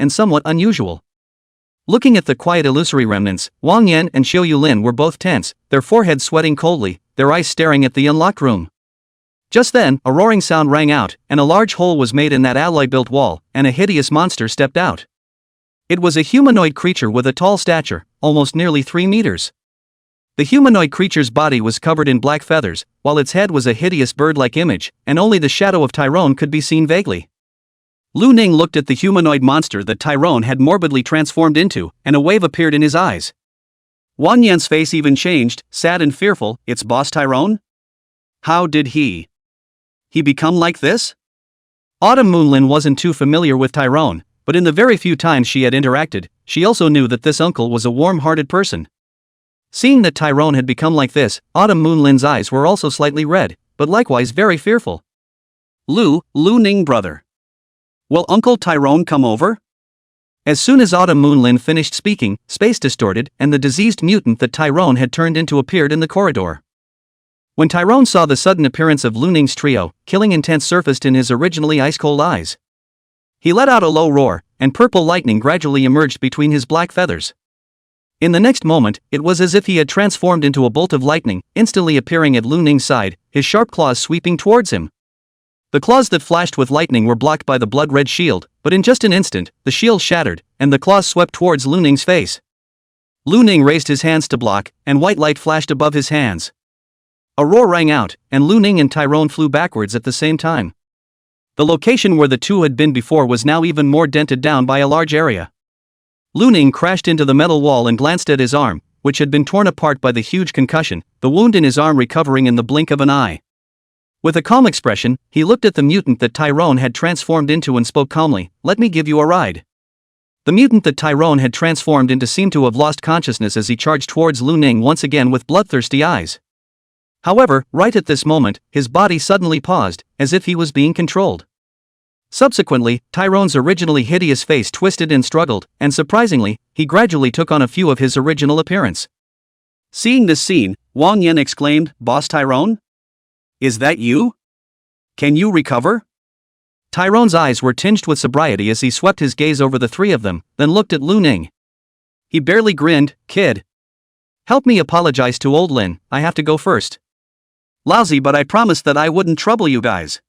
and somewhat unusual. Looking at the quiet illusory remnants, Wang Yan and Xiu Yulin were both tense, their foreheads sweating coldly, their eyes staring at the unlocked room. Just then, a roaring sound rang out, and a large hole was made in that alloy-built wall, and a hideous monster stepped out. It was a humanoid creature with a tall stature, almost nearly 3 meters. The humanoid creature's body was covered in black feathers, while its head was a hideous bird-like image, and only the shadow of Tyrone could be seen vaguely. Lu Ning looked at the humanoid monster that Tyrone had morbidly transformed into, and a wave appeared in his eyes. Wang Yan's face even changed, sad and fearful. "It's Boss Tyrone? How did he become like this?" Autumn Moonlin wasn't too familiar with Tyrone, but in the very few times she had interacted, she also knew that this uncle was a warm-hearted person. Seeing that Tyrone had become like this, Autumn Moonlin's eyes were also slightly red, but likewise very fearful. Lu Ning brother. Will Uncle Tyrone come over?" As soon as Autumn Moonlin finished speaking, space distorted, and the diseased mutant that Tyrone had turned into appeared in the corridor. When Tyrone saw the sudden appearance of Lu Ning's trio, killing intent surfaced in his originally ice-cold eyes. He let out a low roar, and purple lightning gradually emerged between his black feathers. In the next moment, it was as if he had transformed into a bolt of lightning, instantly appearing at Lu Ning's side, his sharp claws sweeping towards him. The claws that flashed with lightning were blocked by the blood-red shield, but in just an instant, the shield shattered, and the claws swept towards Lu Ning's face. Lu Ning raised his hands to block, and white light flashed above his hands. A roar rang out, and Lu Ning and Tyrone flew backwards at the same time. The location where the two had been before was now even more dented down by a large area. Lu Ning crashed into the metal wall and glanced at his arm, which had been torn apart by the huge concussion, the wound in his arm recovering in the blink of an eye. With a calm expression, he looked at the mutant that Tyrone had transformed into and spoke calmly, "Let me give you a ride." The mutant that Tyrone had transformed into seemed to have lost consciousness as he charged towards Lu Ning once again with bloodthirsty eyes. However, right at this moment, his body suddenly paused, as if he was being controlled. Subsequently, Tyrone's originally hideous face twisted and struggled, and surprisingly, he gradually took on a few of his original appearance. Seeing this scene, Wang Yan exclaimed, "Boss Tyrone? Is that you? Can you recover?" Tyrone's eyes were tinged with sobriety as he swept his gaze over the three of them, then looked at Lu Ning. He barely grinned. Kid. Help me apologize to old Lin, I have to go first. Lousy, but I promised that I wouldn't trouble you guys.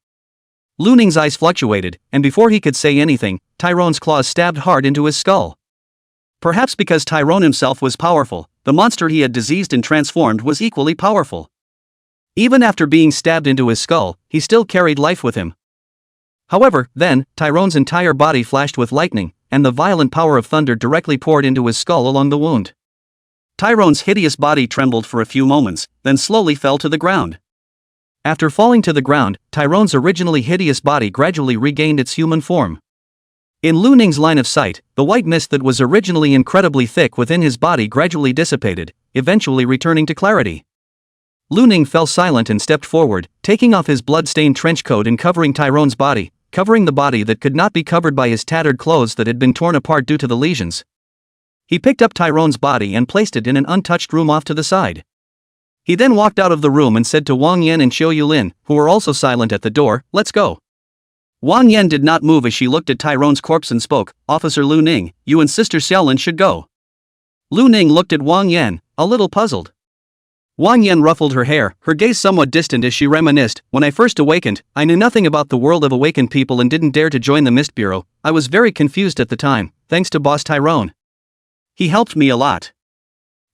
Lu Ning's eyes fluctuated, and before he could say anything, Tyrone's claws stabbed hard into his skull. Perhaps because Tyrone himself was powerful, the monster he had diseased and transformed was equally powerful. Even after being stabbed into his skull, he still carried life with him. However, then, Tyrone's entire body flashed with lightning, and the violent power of thunder directly poured into his skull along the wound. Tyrone's hideous body trembled for a few moments, then slowly fell to the ground. After falling to the ground, Tyrone's originally hideous body gradually regained its human form. In Lu Ning's line of sight, the white mist that was originally incredibly thick within his body gradually dissipated, eventually returning to clarity. Lu Ning fell silent and stepped forward, taking off his blood-stained trench coat and covering Tyrone's body, covering the body that could not be covered by his tattered clothes that had been torn apart due to the lesions. He picked up Tyrone's body and placed it in an untouched room off to the side. He then walked out of the room and said to Wang Yan and Xiu Yulin, who were also silent at the door, "Let's go." Wang Yan did not move as she looked at Tyrone's corpse and spoke, "Officer Lu Ning, you and Sister Xiaolin should go." Lu Ning looked at Wang Yan, a little puzzled. Wang Yan ruffled her hair, her gaze somewhat distant as she reminisced, "When I first awakened, I knew nothing about the world of awakened people and didn't dare to join the Mist Bureau. I was very confused at the time, thanks to Boss Tyrone. He helped me a lot.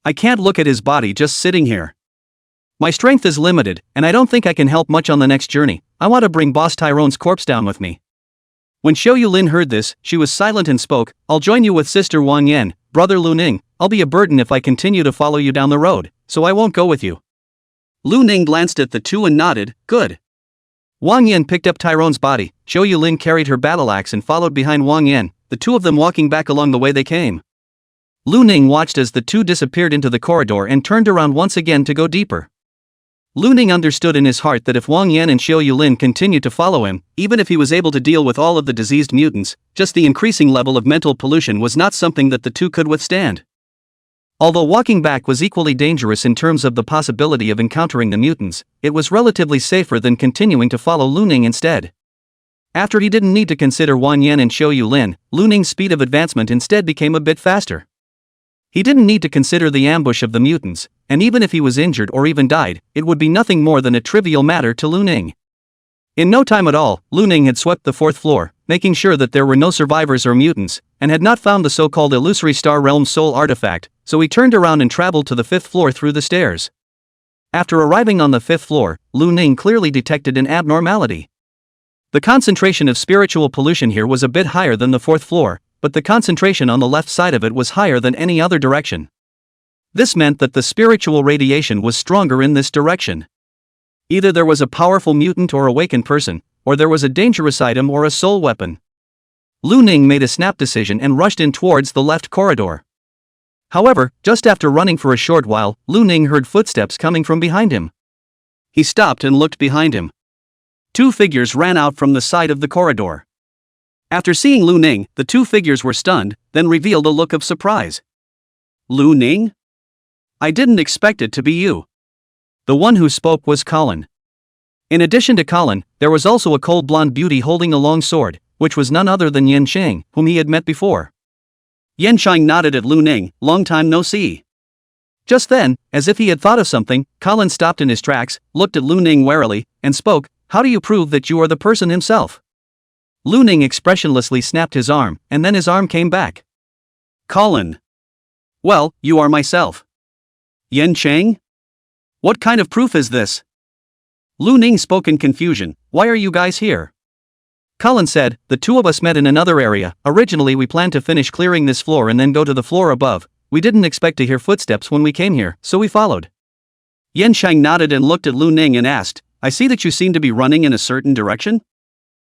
I can't look at his body just sitting here. My strength is limited, and I don't think I can help much on the next journey. I want to bring Boss Tyrone's corpse down with me." When Xiu Yulin heard this, she was silent and spoke, "I'll join you with Sister Wang Yan, Brother Lu Ning. I'll be a burden if I continue to follow you down the road, so I won't go with you." Lu Ning glanced at the two and nodded, "Good." Wang Yan picked up Tyrone's body, Xiu Yulin carried her battle axe and followed behind Wang Yan, the two of them walking back along the way they came. Lu Ning watched as the two disappeared into the corridor and turned around once again to go deeper. Lu Ning understood in his heart that if Wang Yan and Xiu Yulin continued to follow him, even if he was able to deal with all of the diseased mutants, just the increasing level of mental pollution was not something that the two could withstand. Although walking back was equally dangerous in terms of the possibility of encountering the mutants, it was relatively safer than continuing to follow Lu Ning instead. After he didn't need to consider Wang Yan and Xiu Yulin, Lu Ning's speed of advancement instead became a bit faster. He didn't need to consider the ambush of the mutants, and even if he was injured or even died, it would be nothing more than a trivial matter to Lu Ning. In no time at all, Lu Ning had swept the fourth floor, making sure that there were no survivors or mutants, and had not found the so-called illusory Star Realm soul artifact, so he turned around and traveled to the fifth floor through the stairs. After arriving on the fifth floor, Lu Ning clearly detected an abnormality. The concentration of spiritual pollution here was a bit higher than the fourth floor, but the concentration on the left side of it was higher than any other direction. This meant that the spiritual radiation was stronger in this direction. Either there was a powerful mutant or awakened person, or there was a dangerous item or a soul weapon. Lu Ning made a snap decision and rushed in towards the left corridor. However, just after running for a short while, Lu Ning heard footsteps coming from behind him. He stopped and looked behind him. Two figures ran out from the side of the corridor. After seeing Lu Ning, the two figures were stunned, then revealed a look of surprise. "Lu Ning? I didn't expect it to be you." The one who spoke was Colin. In addition to Colin, there was also a cold blonde beauty holding a long sword, which was none other than Yan Sheng, whom he had met before. Yan Sheng nodded at Lu Ning, "Long time no see." Just then, as if he had thought of something, Colin stopped in his tracks, looked at Lu Ning warily, and spoke, "How do you prove that you are the person himself?" Lu Ning expressionlessly snapped his arm, and then his arm came back. "Colin. Well, you are myself." "Yan Sheng? What kind of proof is this?" Lu Ning spoke in confusion, "Why are you guys here?" Colin said, "The two of us met in another area. Originally we planned to finish clearing this floor and then go to the floor above. We didn't expect to hear footsteps when we came here, so we followed." Yan Sheng nodded and looked at Lu Ning and asked, "I see that you seem to be running in a certain direction?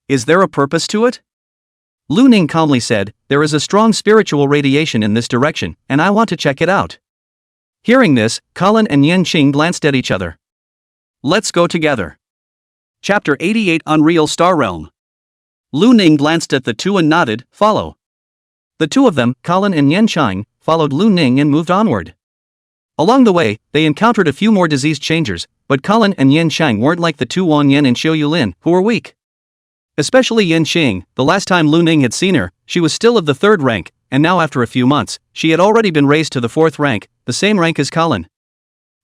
Is there a purpose to it?" Lu Ning calmly said, "There is a strong spiritual radiation in this direction, and I want to check it out." Hearing this, Colin and Yan Sheng glanced at each other. "Let's go together." Chapter 88 Unreal Star Realm. Lu Ning glanced at the two and nodded, "Follow." The two of them, Colin and Yan Sheng, followed Lu Ning and moved onward. Along the way, they encountered a few more diseased changers, but Colin and Yan Sheng weren't like the two Wang Yan and Xiu Yulin, who were weak. Especially Yin Xing, the last time Lu Ning had seen her, she was still of the 3rd rank, and now after a few months, she had already been raised to the 4th rank, the same rank as Colin.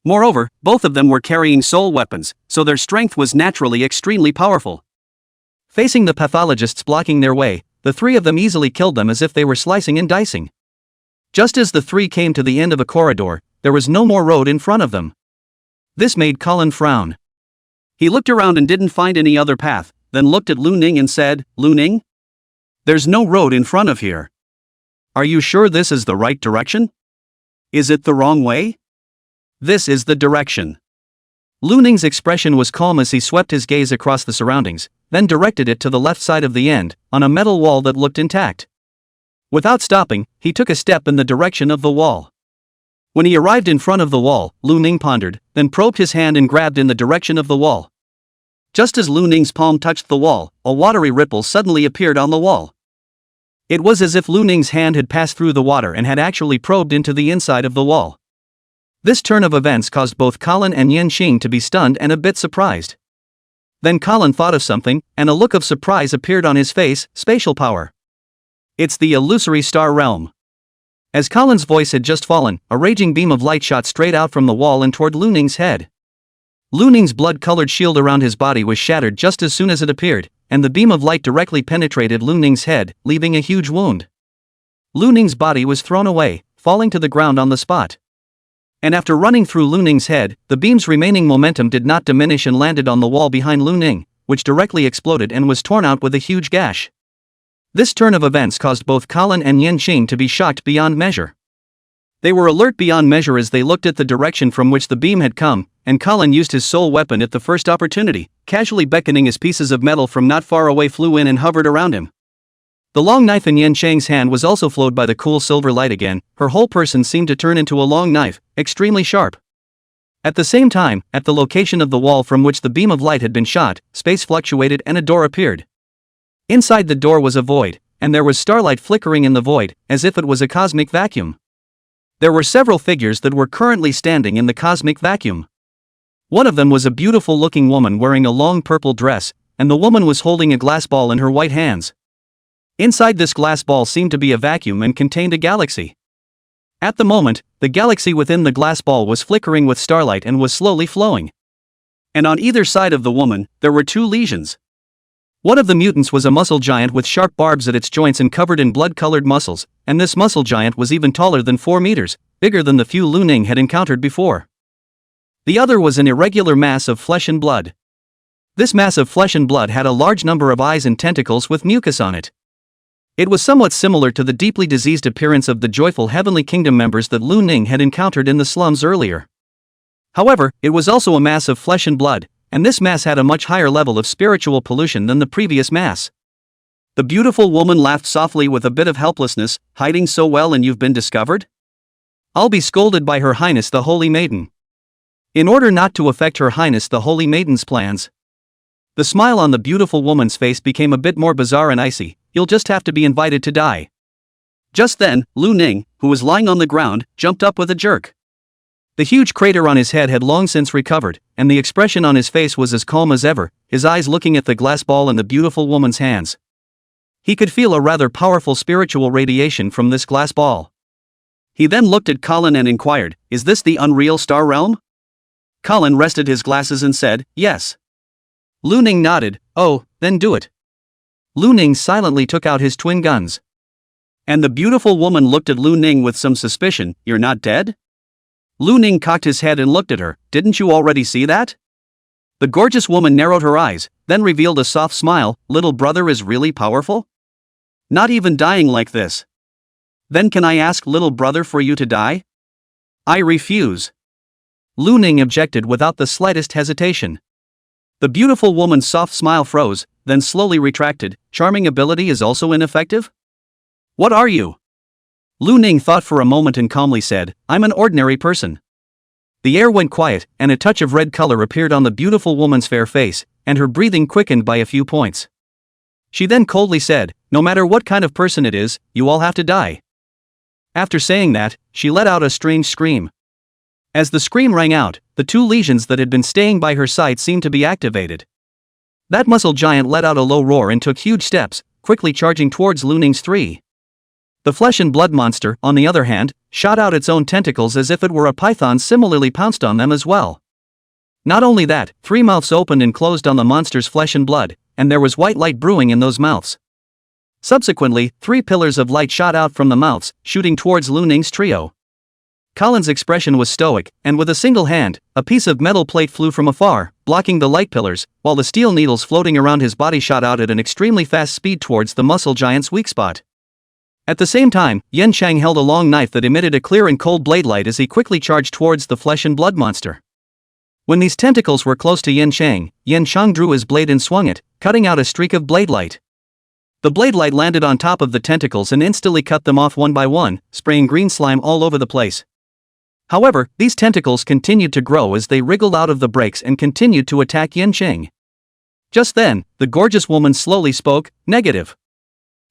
Moreover, both of them were carrying soul weapons, so their strength was naturally extremely powerful. Facing the pathologists blocking their way, the 3 of them easily killed them as if they were slicing and dicing. Just as the 3 came to the end of a corridor, there was no more road in front of them. This made Colin frown. He looked around and didn't find any other path, then looked at Lu Ning and said, "Lu Ning? There's no road in front of here. Are you sure this is the right direction? Is it the wrong way?" "This is the direction." Lu Ning's expression was calm as he swept his gaze across the surroundings, then directed it to the left side of the end, on a metal wall that looked intact. Without stopping, he took a step in the direction of the wall. When he arrived in front of the wall, Lu Ning pondered, then probed his hand and grabbed in the direction of the wall. Just as Lu Ning's palm touched the wall, a watery ripple suddenly appeared on the wall. It was as if Lu Ning's hand had passed through the water and had actually probed into the inside of the wall. This turn of events caused both Colin and Yin Xing to be stunned and a bit surprised. Then Colin thought of something, and a look of surprise appeared on his face. Spatial power. It's the illusory star realm. As Colin's voice had just fallen, a raging beam of light shot straight out from the wall and toward Lu Ning's head. Lu Ning's blood-colored shield around his body was shattered just as soon as it appeared, and the beam of light directly penetrated Lu Ning's head, leaving a huge wound. Lu Ning's body was thrown away, falling to the ground on the spot. And after running through Lu Ning's head, the beam's remaining momentum did not diminish and landed on the wall behind Lu Ning, which directly exploded and was torn out with a huge gash. This turn of events caused both Colin and Yin Xing to be shocked beyond measure. They were alert beyond measure as they looked at the direction from which the beam had come, and Colin used his soul weapon at the first opportunity, casually beckoning as pieces of metal from not far away flew in and hovered around him. The long knife in Yin Xing's hand was also flowed by the cool silver light again. Her whole person seemed to turn into a long knife, extremely sharp. At the same time, at the location of the wall from which the beam of light had been shot, space fluctuated and a door appeared. Inside the door was a void, and there was starlight flickering in the void, as if it was a cosmic vacuum. There were several figures that were currently standing in the cosmic vacuum. One of them was a beautiful-looking woman wearing a long purple dress, and the woman was holding a glass ball in her white hands. Inside this glass ball seemed to be a vacuum and contained a galaxy. At the moment, the galaxy within the glass ball was flickering with starlight and was slowly flowing. And on either side of the woman, there were 2 legions. One of the mutants was a muscle giant with sharp barbs at its joints and covered in blood-colored muscles, and this muscle giant was even taller than 4 meters, bigger than the few Lu Ning had encountered before. The other was an irregular mass of flesh and blood. This mass of flesh and blood had a large number of eyes and tentacles with mucus on it. It was somewhat similar to the deeply diseased appearance of the joyful Heavenly Kingdom members that Lu Ning had encountered in the slums earlier. However, it was also a mass of flesh and blood, and this mass had a much higher level of spiritual pollution than the previous mass. The beautiful woman laughed softly with a bit of helplessness. "Hiding so well and you've been discovered? I'll be scolded by Her Highness the Holy Maiden." In order not to affect Her Highness the Holy Maiden's plans. The smile on the beautiful woman's face became a bit more bizarre and icy. "You'll just have to be invited to die." Just then, Lu Ning, who was lying on the ground, jumped up with a jerk. The huge crater on his head had long since recovered, and the expression on his face was as calm as ever, his eyes looking at the glass ball in the beautiful woman's hands. He could feel a rather powerful spiritual radiation from this glass ball. He then looked at Colin and inquired, "Is this the unreal star realm?" Colin rested his glasses and said, "Yes." Lu Ning nodded. "Oh, then do it." Lu Ning silently took out his twin guns. And the beautiful woman looked at Lu Ning with some suspicion. "You're not dead?" Lu Ning cocked his head and looked at her. "Didn't you already see that?" The gorgeous woman narrowed her eyes, then revealed a soft smile. "Little brother is really powerful? Not even dying like this. Then can I ask little brother for you to die?" "I refuse." Lu Ning objected without the slightest hesitation. The beautiful woman's soft smile froze, then slowly retracted. "Charming ability is also ineffective? What are you?" Lu Ning thought for a moment and calmly said, "I'm an ordinary person." The air went quiet, and a touch of red color appeared on the beautiful woman's fair face, and her breathing quickened by a few points. She then coldly said, "No matter what kind of person it is, you all have to die." After saying that, she let out a strange scream. As the scream rang out, the 2 legions that had been staying by her side seemed to be activated. That muscle giant let out a low roar and took huge steps, quickly charging towards Lu Ning's three. The flesh and blood monster, on the other hand, shot out its own tentacles as if it were a python, similarly pounced on them as well. Not only that, three mouths opened and closed on the monster's flesh and blood, and there was white light brewing in those mouths. Subsequently, three pillars of light shot out from the mouths, shooting towards Lu Ning's trio. Colin's expression was stoic, and with a single hand, a piece of metal plate flew from afar, blocking the light pillars, while the steel needles floating around his body shot out at an extremely fast speed towards the muscle giant's weak spot. At the same time, Yan Chang held a long knife that emitted a clear and cold blade light as he quickly charged towards the flesh and blood monster. When these tentacles were close to Yan Chang drew his blade and swung it, cutting out a streak of blade light. The blade light landed on top of the tentacles and instantly cut them off one by one, spraying green slime all over the place. However, these tentacles continued to grow as they wriggled out of the breaks and continued to attack Yan Chang. Just then, the gorgeous woman slowly spoke, "Negative."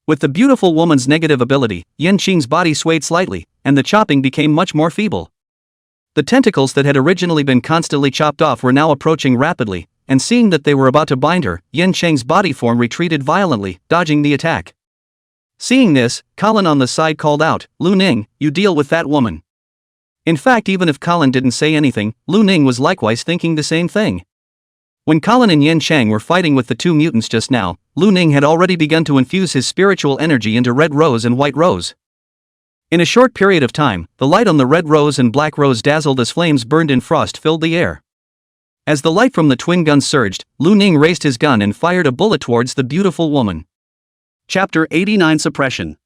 With the beautiful woman's negative ability, Yan Chang's body swayed slightly, and the chopping became much more feeble. The tentacles that had originally been constantly chopped off were now approaching rapidly, and seeing that they were about to bind her, Yan Chang's body form retreated violently, dodging the attack. Seeing this, Colin on the side called out, "Lu Ning, you deal with that woman." In fact, even if Colin didn't say anything, Lu Ning was likewise thinking the same thing. When Colin and Yan Chang were fighting with the two mutants just now, Lu Ning had already begun to infuse his spiritual energy into Red Rose and White Rose. In a short period of time, the light on the Red Rose and Black Rose dazzled as flames burned and frost filled the air. As the light from the twin guns surged, Lu Ning raised his gun and fired a bullet towards the beautiful woman. Chapter 89 Suppression.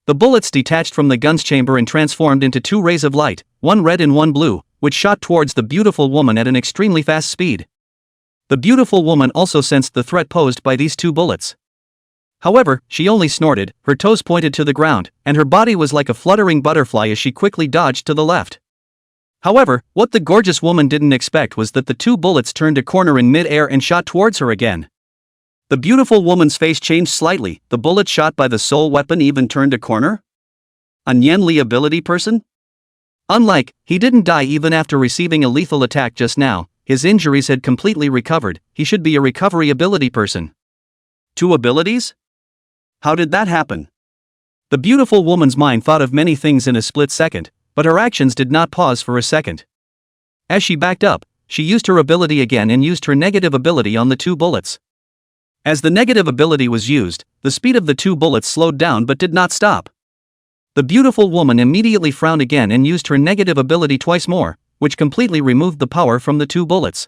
The bullets detached from the gun's chamber and transformed into two rays of light, one red and one blue, which shot towards the beautiful woman at an extremely fast speed. The beautiful woman also sensed the threat posed by these two bullets. However, she only snorted, her toes pointed to the ground, and her body was like a fluttering butterfly as she quickly dodged to the left. However, what the gorgeous woman didn't expect was that the two bullets turned a corner in mid-air and shot towards her again. The beautiful woman's face changed slightly, the bullet shot by the soul weapon even turned a corner? A Nian Li ability person? Unlike, he didn't die even after receiving a lethal attack just now, his injuries had completely recovered, he should be a recovery ability person. Two abilities? How did that happen? The beautiful woman's mind thought of many things in a split second, but her actions did not pause for a second. As she backed up, she used her ability again and used her negative ability on the two bullets. As the negative ability was used, the speed of the two bullets slowed down but did not stop. The beautiful woman immediately frowned again and used her negative ability twice more, which completely removed the power from the two bullets.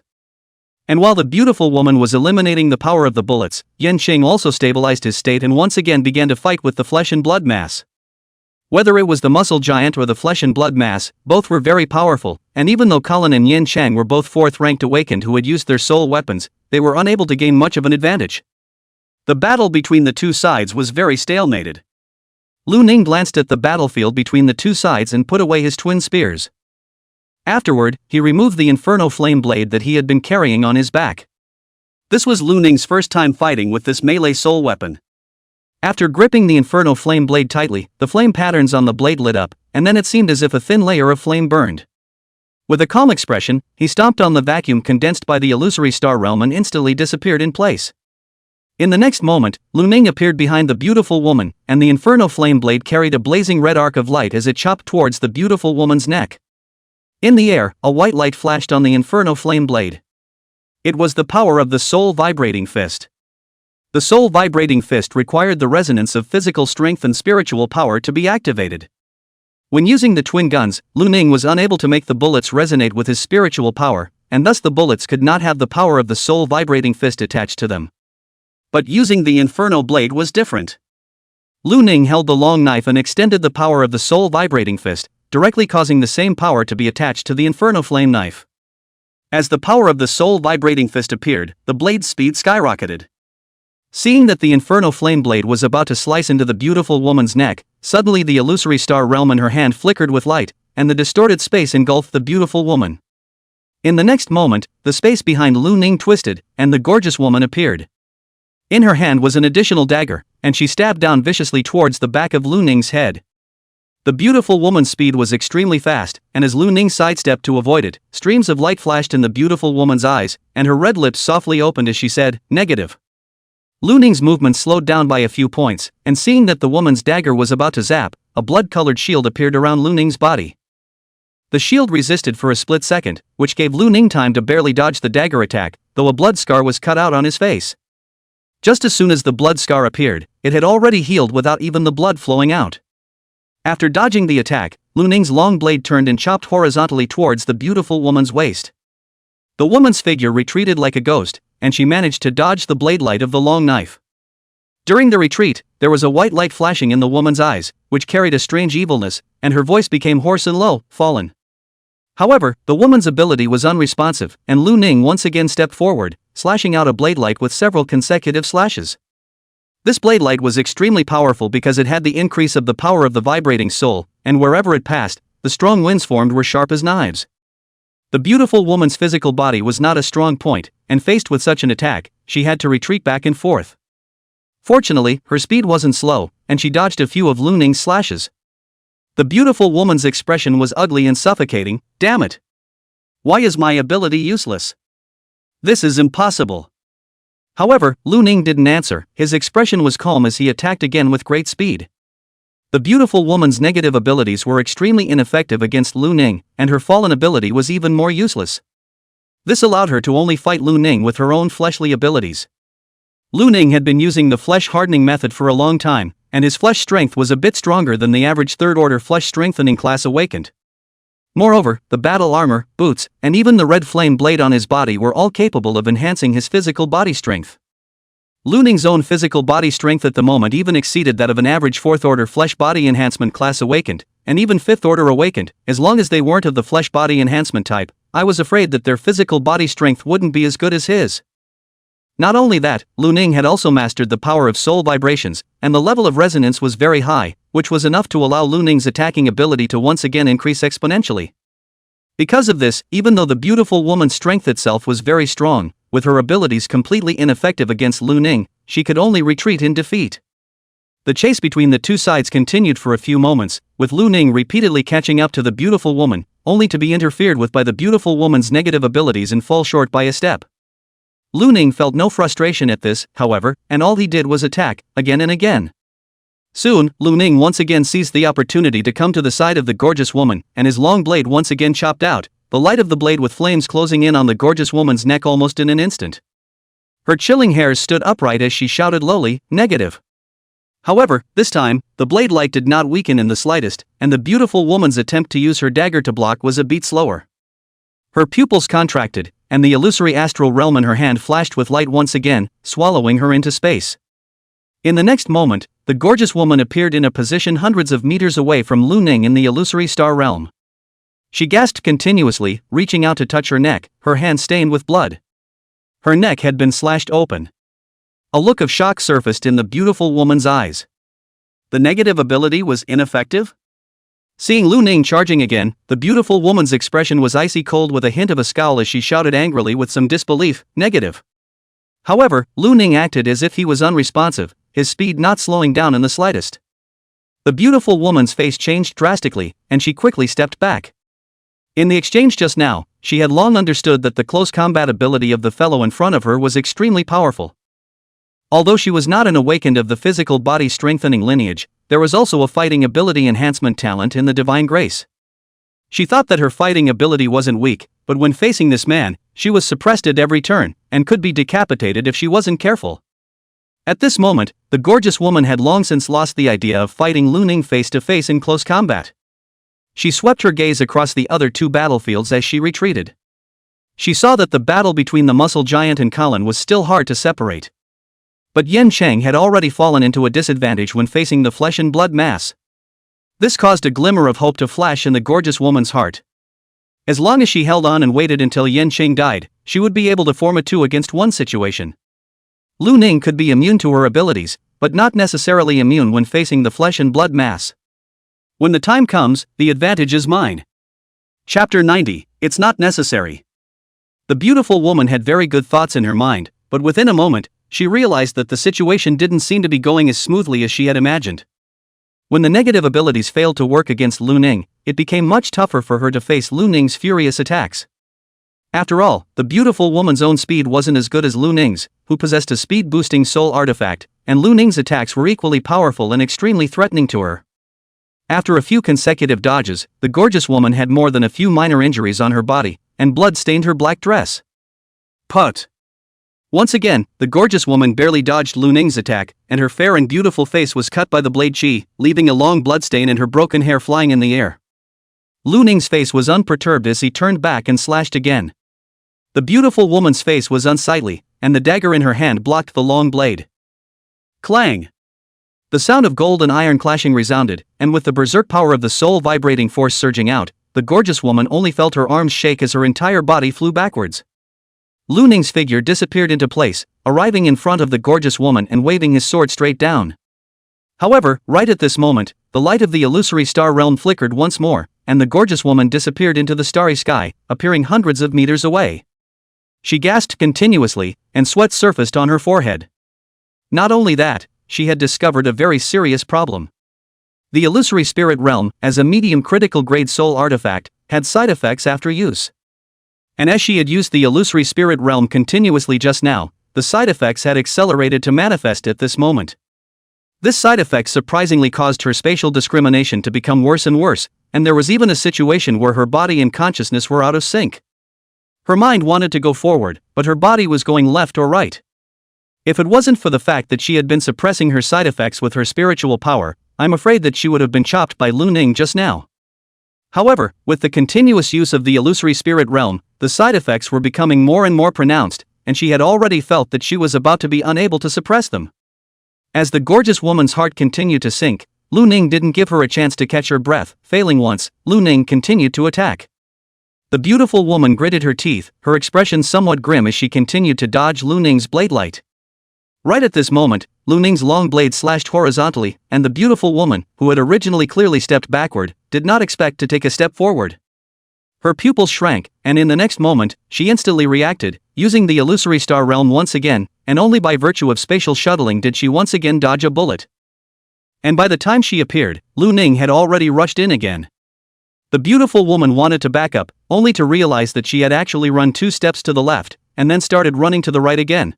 And while the beautiful woman was eliminating the power of the bullets, Yan Chang also stabilized his state and once again began to fight with the flesh and blood mass. Whether it was the muscle giant or the flesh and blood mass, both were very powerful, and even though Colin and Yan Chang were both fourth-ranked awakened who had used their soul weapons, they were unable to gain much of an advantage. The battle between the two sides was very stalemated. Lu Ning glanced at the battlefield between the two sides and put away his twin spears. Afterward, he removed the inferno flame blade that he had been carrying on his back. This was Lu Ning's first time fighting with this melee soul weapon. After gripping the inferno flame blade tightly, the flame patterns on the blade lit up, and then it seemed as if a thin layer of flame burned. With a calm expression, he stomped on the vacuum condensed by the illusory star realm and instantly disappeared in place. In the next moment, Lu Ning appeared behind the beautiful woman, and the inferno flame blade carried a blazing red arc of light as it chopped towards the beautiful woman's neck. In the air, a white light flashed on the inferno flame blade. It was the power of the soul vibrating fist. The soul vibrating fist required the resonance of physical strength and spiritual power to be activated. When using the twin guns, Lu Ning was unable to make the bullets resonate with his spiritual power, and thus the bullets could not have the power of the soul vibrating fist attached to them. But using the inferno blade was different. Lu Ning held the long knife and extended the power of the soul vibrating fist, directly causing the same power to be attached to the inferno flame knife. As the power of the soul vibrating fist appeared, the blade's speed skyrocketed. Seeing that the inferno flame blade was about to slice into the beautiful woman's neck, suddenly the illusory star realm in her hand flickered with light, and the distorted space engulfed the beautiful woman. In the next moment, the space behind Lu Ning twisted, and the gorgeous woman appeared. In her hand was an additional dagger, and she stabbed down viciously towards the back of Lu Ning's head. The beautiful woman's speed was extremely fast, and as Lu Ning sidestepped to avoid it, streams of light flashed in the beautiful woman's eyes, and her red lips softly opened as she said, "Negative." Lu Ning's movement slowed down by a few points, and seeing that the woman's dagger was about to zap, a blood-colored shield appeared around Lu Ning's body. The shield resisted for a split second, which gave Lu Ning time to barely dodge the dagger attack, though a blood scar was cut out on his face. Just as soon as the blood scar appeared, it had already healed without even the blood flowing out. After dodging the attack, Lu Ning's long blade turned and chopped horizontally towards the beautiful woman's waist. The woman's figure retreated like a ghost, and she managed to dodge the blade light of the long knife. During the retreat, there was a white light flashing in the woman's eyes, which carried a strange evilness, and her voice became hoarse and low, "Fallen." However, the woman's ability was unresponsive, and Lu Ning once again stepped forward, slashing out a blade light with several consecutive slashes. This blade light was extremely powerful because it had the increase of the power of the vibrating soul, and wherever it passed, the strong winds formed were sharp as knives. The beautiful woman's physical body was not a strong point, and faced with such an attack, she had to retreat back and forth. Fortunately, her speed wasn't slow, and she dodged a few of Lu Ning's slashes. The beautiful woman's expression was ugly and suffocating. "Damn it! Why is my ability useless? This is impossible." However, Lu Ning didn't answer. His expression was calm as he attacked again with great speed. The beautiful woman's negative abilities were extremely ineffective against Lu Ning, and her fallen ability was even more useless. This allowed her to only fight Lu Ning with her own fleshly abilities. Lu Ning had been using the flesh hardening method for a long time, and his flesh strength was a bit stronger than the average third-order flesh strengthening class awakened. Moreover, the battle armor, boots, and even the red flame blade on his body were all capable of enhancing his physical body strength. Lu Ning's own physical body strength at the moment even exceeded that of an average fourth-order flesh body enhancement class awakened, and even fifth-order awakened. As long as they weren't of the flesh body enhancement type, I was afraid that their physical body strength wouldn't be as good as his. Not only that, Lu Ning had also mastered the power of soul vibrations, and the level of resonance was very high, which was enough to allow Lu Ning's attacking ability to once again increase exponentially. Because of this, even though the beautiful woman's strength itself was very strong, with her abilities completely ineffective against Lu Ning, she could only retreat in defeat. The chase between the two sides continued for a few moments, with Lu Ning repeatedly catching up to the beautiful woman, only to be interfered with by the beautiful woman's negative abilities and fall short by a step. Lu Ning felt no frustration at this, however, and all he did was attack, again and again. Soon, Lu Ning once again seized the opportunity to come to the side of the gorgeous woman, and his long blade once again chopped out, the light of the blade with flames closing in on the gorgeous woman's neck almost in an instant. Her chilling hairs stood upright as she shouted lowly, "Negative." However, this time, the blade light did not weaken in the slightest, and the beautiful woman's attempt to use her dagger to block was a beat slower. Her pupils contracted, and the illusory astral realm in her hand flashed with light once again, swallowing her into space. In the next moment, the gorgeous woman appeared in a position hundreds of meters away from Lu Ning in the illusory star realm. She gasped continuously, reaching out to touch her neck, her hand stained with blood. Her neck had been slashed open. A look of shock surfaced in the beautiful woman's eyes. The negative ability was ineffective? Seeing Lu Ning charging again, the beautiful woman's expression was icy cold with a hint of a scowl as she shouted angrily with some disbelief, "Negative." However, Lu Ning acted as if he was unresponsive, his speed not slowing down in the slightest. The beautiful woman's face changed drastically, and she quickly stepped back. In the exchange just now, she had long understood that the close combat ability of the fellow in front of her was extremely powerful. Although she was not an awakened of the physical body strengthening lineage, there was also a fighting ability enhancement talent in the divine grace. She thought that her fighting ability wasn't weak, but when facing this man, she was suppressed at every turn, and could be decapitated if she wasn't careful. At this moment, the gorgeous woman had long since lost the idea of fighting Lu Ning face to face in close combat. She swept her gaze across the other two battlefields as she retreated. She saw that the battle between the muscle giant and Colin was still hard to separate. But Yen Cheng had already fallen into a disadvantage when facing the flesh and blood mass. This caused a glimmer of hope to flash in the gorgeous woman's heart. As long as she held on and waited until Yen Cheng died, she would be able to form a 2-against-1 situation. Lu Ning could be immune to her abilities, but not necessarily immune when facing the flesh and blood mass. When the time comes, the advantage is mine. Chapter 90, It's Not Necessary. The beautiful woman had very good thoughts in her mind, but within a moment, she realized that the situation didn't seem to be going as smoothly as she had imagined. When the negative abilities failed to work against Lu Ning, it became much tougher for her to face Lu Ning's furious attacks. After all, the beautiful woman's own speed wasn't as good as Lu Ning's, who possessed a speed-boosting soul artifact, and Lu Ning's attacks were equally powerful and extremely threatening to her. After a few consecutive dodges, the gorgeous woman had more than a few minor injuries on her body, and blood stained her black dress. Put. Once again, the gorgeous woman barely dodged Lu Ning's attack, and her fair and beautiful face was cut by the blade chi, leaving a long bloodstain and her broken hair flying in the air. Lu Ning's face was unperturbed as he turned back and slashed again. The beautiful woman's face was unsightly, and the dagger in her hand blocked the long blade. Clang! The sound of gold and iron clashing resounded, and with the berserk power of the soul vibrating force surging out, the gorgeous woman only felt her arms shake as her entire body flew backwards. Lu Ning's figure disappeared into place, arriving in front of the gorgeous woman and waving his sword straight down. However, right at this moment, the light of the illusory star realm flickered once more, and the gorgeous woman disappeared into the starry sky, appearing hundreds of meters away. She gasped continuously, and sweat surfaced on her forehead. Not only that, she had discovered a very serious problem. The illusory spirit realm, as a medium critical grade soul artifact, had side effects after use. And as she had used the illusory spirit realm continuously just now, the side effects had accelerated to manifest at this moment. This side effect surprisingly caused her spatial discrimination to become worse and worse, and there was even a situation where her body and consciousness were out of sync. Her mind wanted to go forward, but her body was going left or right. If it wasn't for the fact that she had been suppressing her side effects with her spiritual power, I'm afraid that she would have been chopped by Lu Ning just now. However, with the continuous use of the illusory spirit realm, the side effects were becoming more and more pronounced, and she had already felt that she was about to be unable to suppress them. As the gorgeous woman's heart continued to sink, Lu Ning didn't give her a chance to catch her breath. Failing once, Lu Ning continued to attack. The beautiful woman gritted her teeth, her expression somewhat grim as she continued to dodge Lu Ning's blade light. Right at this moment, Lu Ning's long blade slashed horizontally, and the beautiful woman, who had originally clearly stepped backward, did not expect to take a step forward. Her pupils shrank, and in the next moment, she instantly reacted, using the illusory star realm once again, and only by virtue of spatial shuttling did she once again dodge a bullet. And by the time she appeared, Lu Ning had already rushed in again. The beautiful woman wanted to back up, only to realize that she had actually run 2 steps to the left, and then started running to the right again.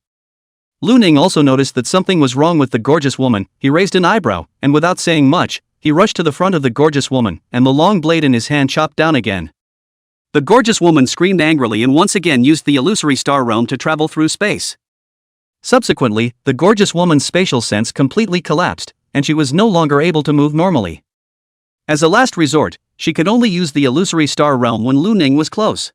Lu Ning also noticed that something was wrong with the gorgeous woman. He raised an eyebrow, and without saying much, he rushed to the front of the gorgeous woman, and the long blade in his hand chopped down again. The gorgeous woman screamed angrily and once again used the illusory star realm to travel through space. Subsequently, the gorgeous woman's spatial sense completely collapsed, and she was no longer able to move normally. As a last resort, she could only use the illusory star realm when Lu Ning was close.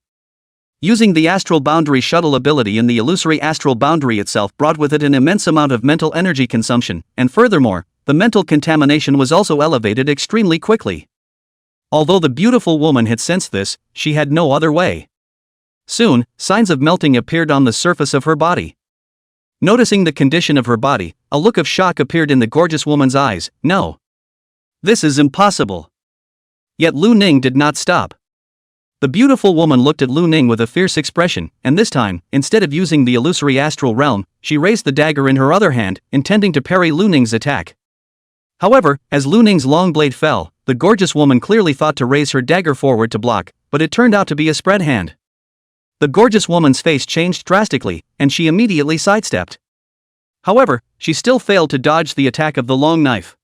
Using the astral boundary shuttle ability in the illusory astral boundary itself brought with it an immense amount of mental energy consumption, and furthermore, the mental contamination was also elevated extremely quickly. Although the beautiful woman had sensed this, she had no other way. Soon, signs of melting appeared on the surface of her body. Noticing the condition of her body, a look of shock appeared in the gorgeous woman's eyes. No. This is impossible. Yet Lu Ning did not stop. The beautiful woman looked at Lu Ning with a fierce expression, and this time, instead of using the illusory astral realm, she raised the dagger in her other hand, intending to parry Lu Ning's attack. However, as Lu Ning's long blade fell, the gorgeous woman clearly thought to raise her dagger forward to block, but it turned out to be a spread hand. The gorgeous woman's face changed drastically, and she immediately sidestepped. However, she still failed to dodge the attack of the long knife.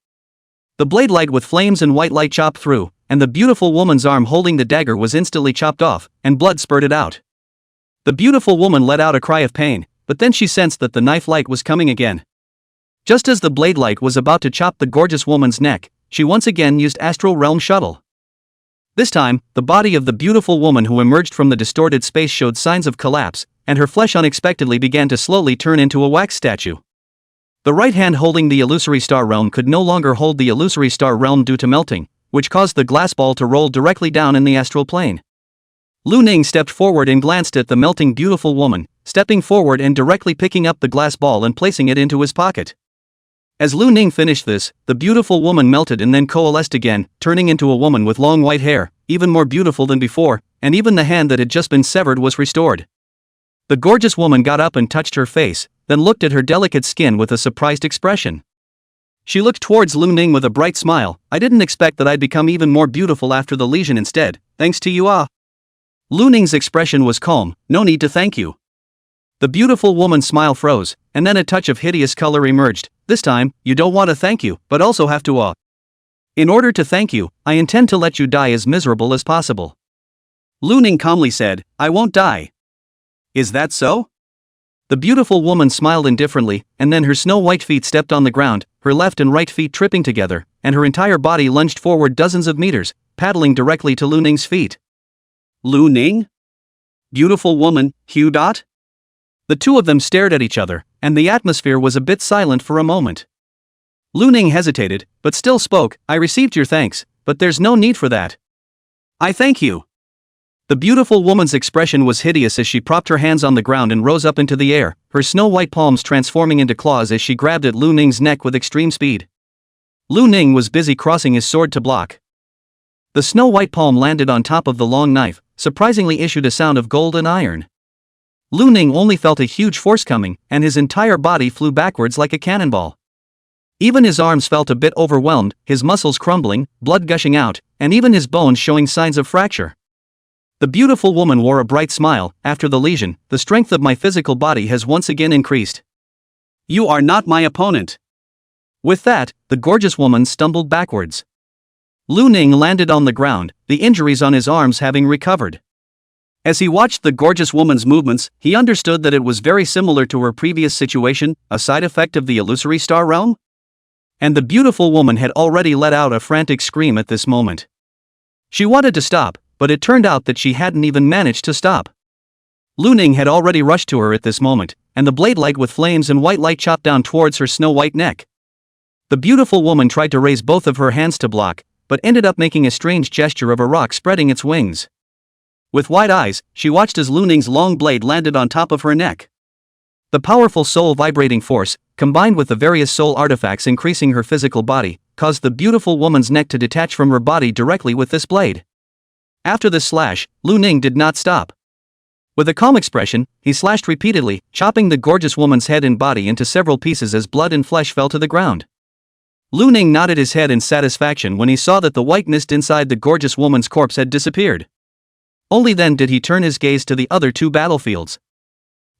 The blade light with flames and white light chopped through, and the beautiful woman's arm holding the dagger was instantly chopped off, and blood spurted out. The beautiful woman let out a cry of pain, but then she sensed that the knife light was coming again. Just as the blade light was about to chop the gorgeous woman's neck, she once again used astral realm shuttle. This time, the body of the beautiful woman who emerged from the distorted space showed signs of collapse, and her flesh unexpectedly began to slowly turn into a wax statue. The right hand holding the illusory star realm could no longer hold the illusory star realm due to melting, which caused the glass ball to roll directly down in the astral plane. Lu Ning stepped forward and glanced at the melting beautiful woman, stepping forward and directly picking up the glass ball and placing it into his pocket. As Lu Ning finished this, the beautiful woman melted and then coalesced again, turning into a woman with long white hair, even more beautiful than before, and even the hand that had just been severed was restored. The gorgeous woman got up and touched her face, then looked at her delicate skin with a surprised expression. She looked towards Lu Ning with a bright smile. I didn't expect that I'd become even more beautiful after the lesion instead, thanks to you. Lu Ning's expression was calm. No need to thank you. The beautiful woman's smile froze, and then a touch of hideous color emerged. This time, you don't want to thank you, but also have to In order to thank you, I intend to let you die as miserable as possible. Lu Ning calmly said, I won't die. Is that so? The beautiful woman smiled indifferently, and then her snow-white feet stepped on the ground, her left and right feet tripping together, and her entire body lunged forward dozens of meters, paddling directly to Lu Ning's feet. Lu Ning? Beautiful woman, Hugh. The two of them stared at each other, and the atmosphere was a bit silent for a moment. Lu Ning hesitated, but still spoke. I received your thanks, but there's no need for that. I thank you. The beautiful woman's expression was hideous as she propped her hands on the ground and rose up into the air, her snow-white palms transforming into claws as she grabbed at Lu Ning's neck with extreme speed. Lu Ning was busy crossing his sword to block. The snow-white palm landed on top of the long knife, surprisingly issued a sound of gold and iron. Lu Ning only felt a huge force coming, and his entire body flew backwards like a cannonball. Even his arms felt a bit overwhelmed, his muscles crumbling, blood gushing out, and even his bones showing signs of fracture. The beautiful woman wore a bright smile. After the lesion, the strength of my physical body has once again increased. You are not my opponent. With that, the gorgeous woman stumbled backwards. Lu Ning landed on the ground, the injuries on his arms having recovered. As he watched the gorgeous woman's movements, he understood that it was very similar to her previous situation, a side effect of the illusory star realm? And the beautiful woman had already let out a frantic scream at this moment. She wanted to stop, but it turned out that she hadn't even managed to stop. Lu Ning had already rushed to her at this moment, and the blade light with flames and white light chopped down towards her snow-white neck. The beautiful woman tried to raise both of her hands to block, but ended up making a strange gesture of a rock spreading its wings. With wide eyes, she watched as Lu Ning's long blade landed on top of her neck. The powerful soul vibrating force, combined with the various soul artifacts increasing her physical body, caused the beautiful woman's neck to detach from her body directly with this blade. After this slash, Lu Ning did not stop. With a calm expression, he slashed repeatedly, chopping the gorgeous woman's head and body into several pieces as blood and flesh fell to the ground. Lu Ning nodded his head in satisfaction when he saw that the white mist inside the gorgeous woman's corpse had disappeared. Only then did he turn his gaze to the other two battlefields.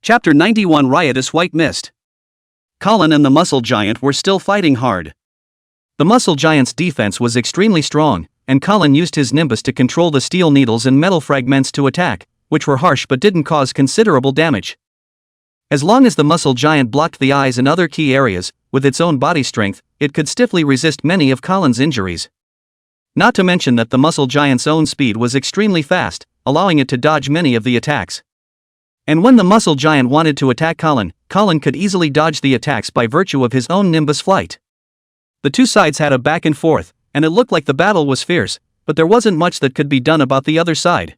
Chapter 91 Riotous White Mist. Colin and the muscle giant were still fighting hard. The muscle giant's defense was extremely strong, and Colin used his nimbus to control the steel needles and metal fragments to attack, which were harsh but didn't cause considerable damage. As long as the muscle giant blocked the eyes and other key areas, with its own body strength, it could stiffly resist many of Colin's injuries. Not to mention that the muscle giant's own speed was extremely fast, allowing it to dodge many of the attacks. And when the muscle giant wanted to attack Colin, Colin could easily dodge the attacks by virtue of his own nimbus flight. The two sides had a back and forth, and it looked like the battle was fierce, but there wasn't much that could be done about the other side.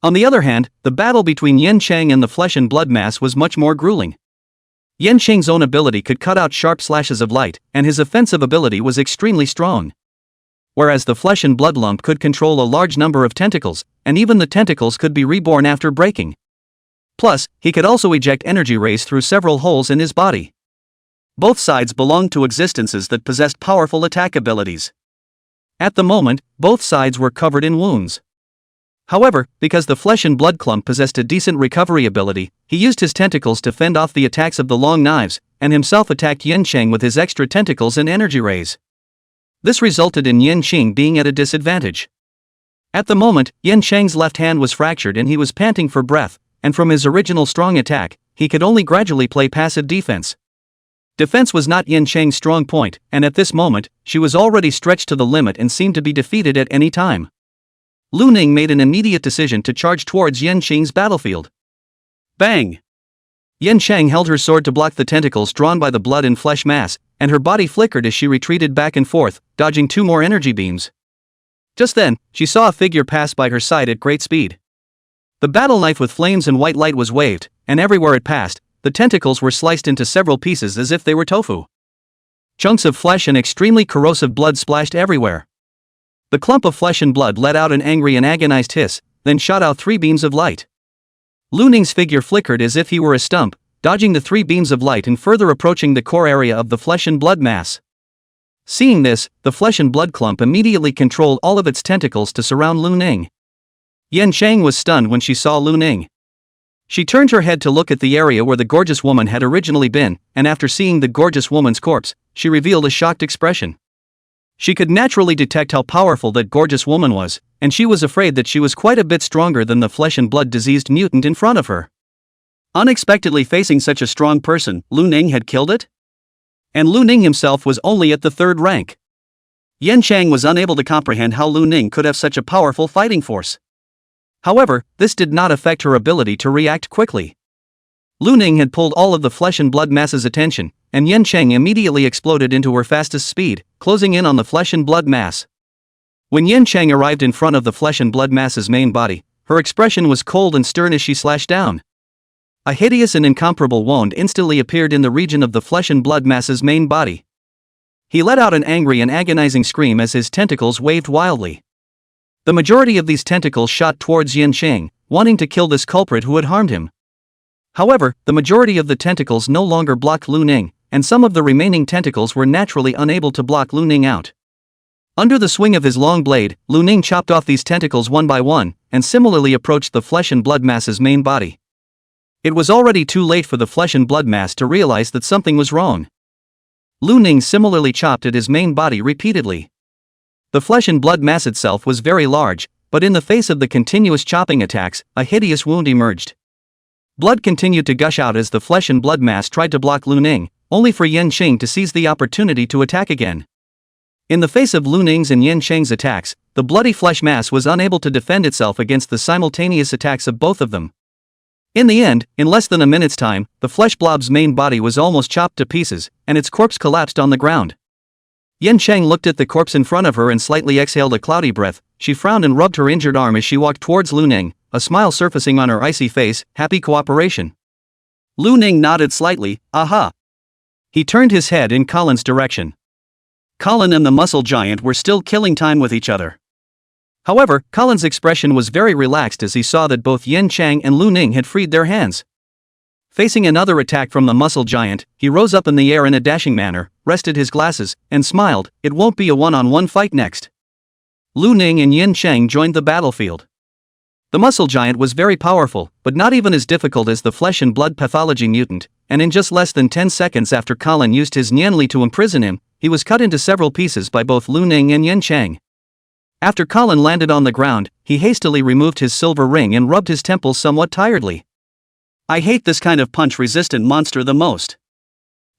On the other hand, the battle between Yen Cheng and the flesh and blood mass was much more grueling. Yen Cheng's own ability could cut out sharp slashes of light, and his offensive ability was extremely strong. Whereas the flesh and blood lump could control a large number of tentacles, and even the tentacles could be reborn after breaking. Plus, he could also eject energy rays through several holes in his body. Both sides belonged to existences that possessed powerful attack abilities. At the moment, both sides were covered in wounds. However, because the flesh and blood clump possessed a decent recovery ability, he used his tentacles to fend off the attacks of the long knives, and himself attacked Yen Cheng with his extra tentacles and energy rays. This resulted in Yen Cheng being at a disadvantage. At the moment, Yen Cheng's left hand was fractured and he was panting for breath, and from his original strong attack, he could only gradually play passive defense. Defense was not Yen Cheng's strong point, and at this moment, she was already stretched to the limit and seemed to be defeated at any time. Lu Ning made an immediate decision to charge towards Yen Cheng's battlefield. Bang! Yen Cheng held her sword to block the tentacles drawn by the blood and flesh mass, and her body flickered as she retreated back and forth, dodging 2 more energy beams. Just then, she saw a figure pass by her side at great speed. The battle knife with flames and white light was waved, and everywhere it passed, the tentacles were sliced into several pieces as if they were tofu. Chunks of flesh and extremely corrosive blood splashed everywhere. The clump of flesh and blood let out an angry and agonized hiss, then shot out 3 beams of light. Lu Ning's figure flickered as if he were a stump, dodging the 3 beams of light and further approaching the core area of the flesh and blood mass. Seeing this, the flesh and blood clump immediately controlled all of its tentacles to surround Lu Ning. Yan Chang was stunned when she saw Lu Ning. She turned her head to look at the area where the gorgeous woman had originally been, and after seeing the gorgeous woman's corpse, she revealed a shocked expression. She could naturally detect how powerful that gorgeous woman was, and she was afraid that she was quite a bit stronger than the flesh and blood diseased mutant in front of her. Unexpectedly facing such a strong person, Lu Ning had killed it? And Lu Ning himself was only at the 3rd rank. Yan Chang was unable to comprehend how Lu Ning could have such a powerful fighting force. However, this did not affect her ability to react quickly. Lu Ning had pulled all of the flesh and blood mass's attention, and Yan Chang immediately exploded into her fastest speed, closing in on the flesh and blood mass. When Yan Chang arrived in front of the flesh and blood mass's main body, her expression was cold and stern as she slashed down. A hideous and incomparable wound instantly appeared in the region of the flesh and blood mass's main body. He let out an angry and agonizing scream as his tentacles waved wildly. The majority of these tentacles shot towards Yan Chang, wanting to kill this culprit who had harmed him. However, the majority of the tentacles no longer blocked Lu Ning, and some of the remaining tentacles were naturally unable to block Lu Ning out. Under the swing of his long blade, Lu Ning chopped off these tentacles one by one, and similarly approached the flesh and blood mass's main body. It was already too late for the flesh and blood mass to realize that something was wrong. Lu Ning similarly chopped at his main body repeatedly. The flesh and blood mass itself was very large, but in the face of the continuous chopping attacks, a hideous wound emerged. Blood continued to gush out as the flesh and blood mass tried to block Lu Ning, only for Yan Chang to seize the opportunity to attack again. In the face of Lu Ning's and Yan Chang's attacks, the bloody flesh mass was unable to defend itself against the simultaneous attacks of both of them. In the end, in less than a minute's time, the flesh blob's main body was almost chopped to pieces, and its corpse collapsed on the ground. Yan Chang looked at the corpse in front of her and slightly exhaled a cloudy breath. She frowned and rubbed her injured arm as she walked towards Lu Ning, a smile surfacing on her icy face, happy cooperation. Lu Ning nodded slightly, aha. He turned his head in Colin's direction. Colin and the muscle giant were still killing time with each other. However, Colin's expression was very relaxed as he saw that both Yan Chang and Lu Ning had freed their hands. Facing another attack from the muscle giant, he rose up in the air in a dashing manner, rested his glasses, and smiled. It won't be a one-on-one fight next. Lu Ning and Yan Chang joined the battlefield. The muscle giant was very powerful, but not even as difficult as the flesh and blood pathology mutant, and in just less than 10 seconds after Colin used his Nianli to imprison him, he was cut into several pieces by both Lu Ning and Yan Chang. After Colin landed on the ground, he hastily removed his silver ring and rubbed his temples somewhat tiredly. I hate this kind of punch-resistant monster the most.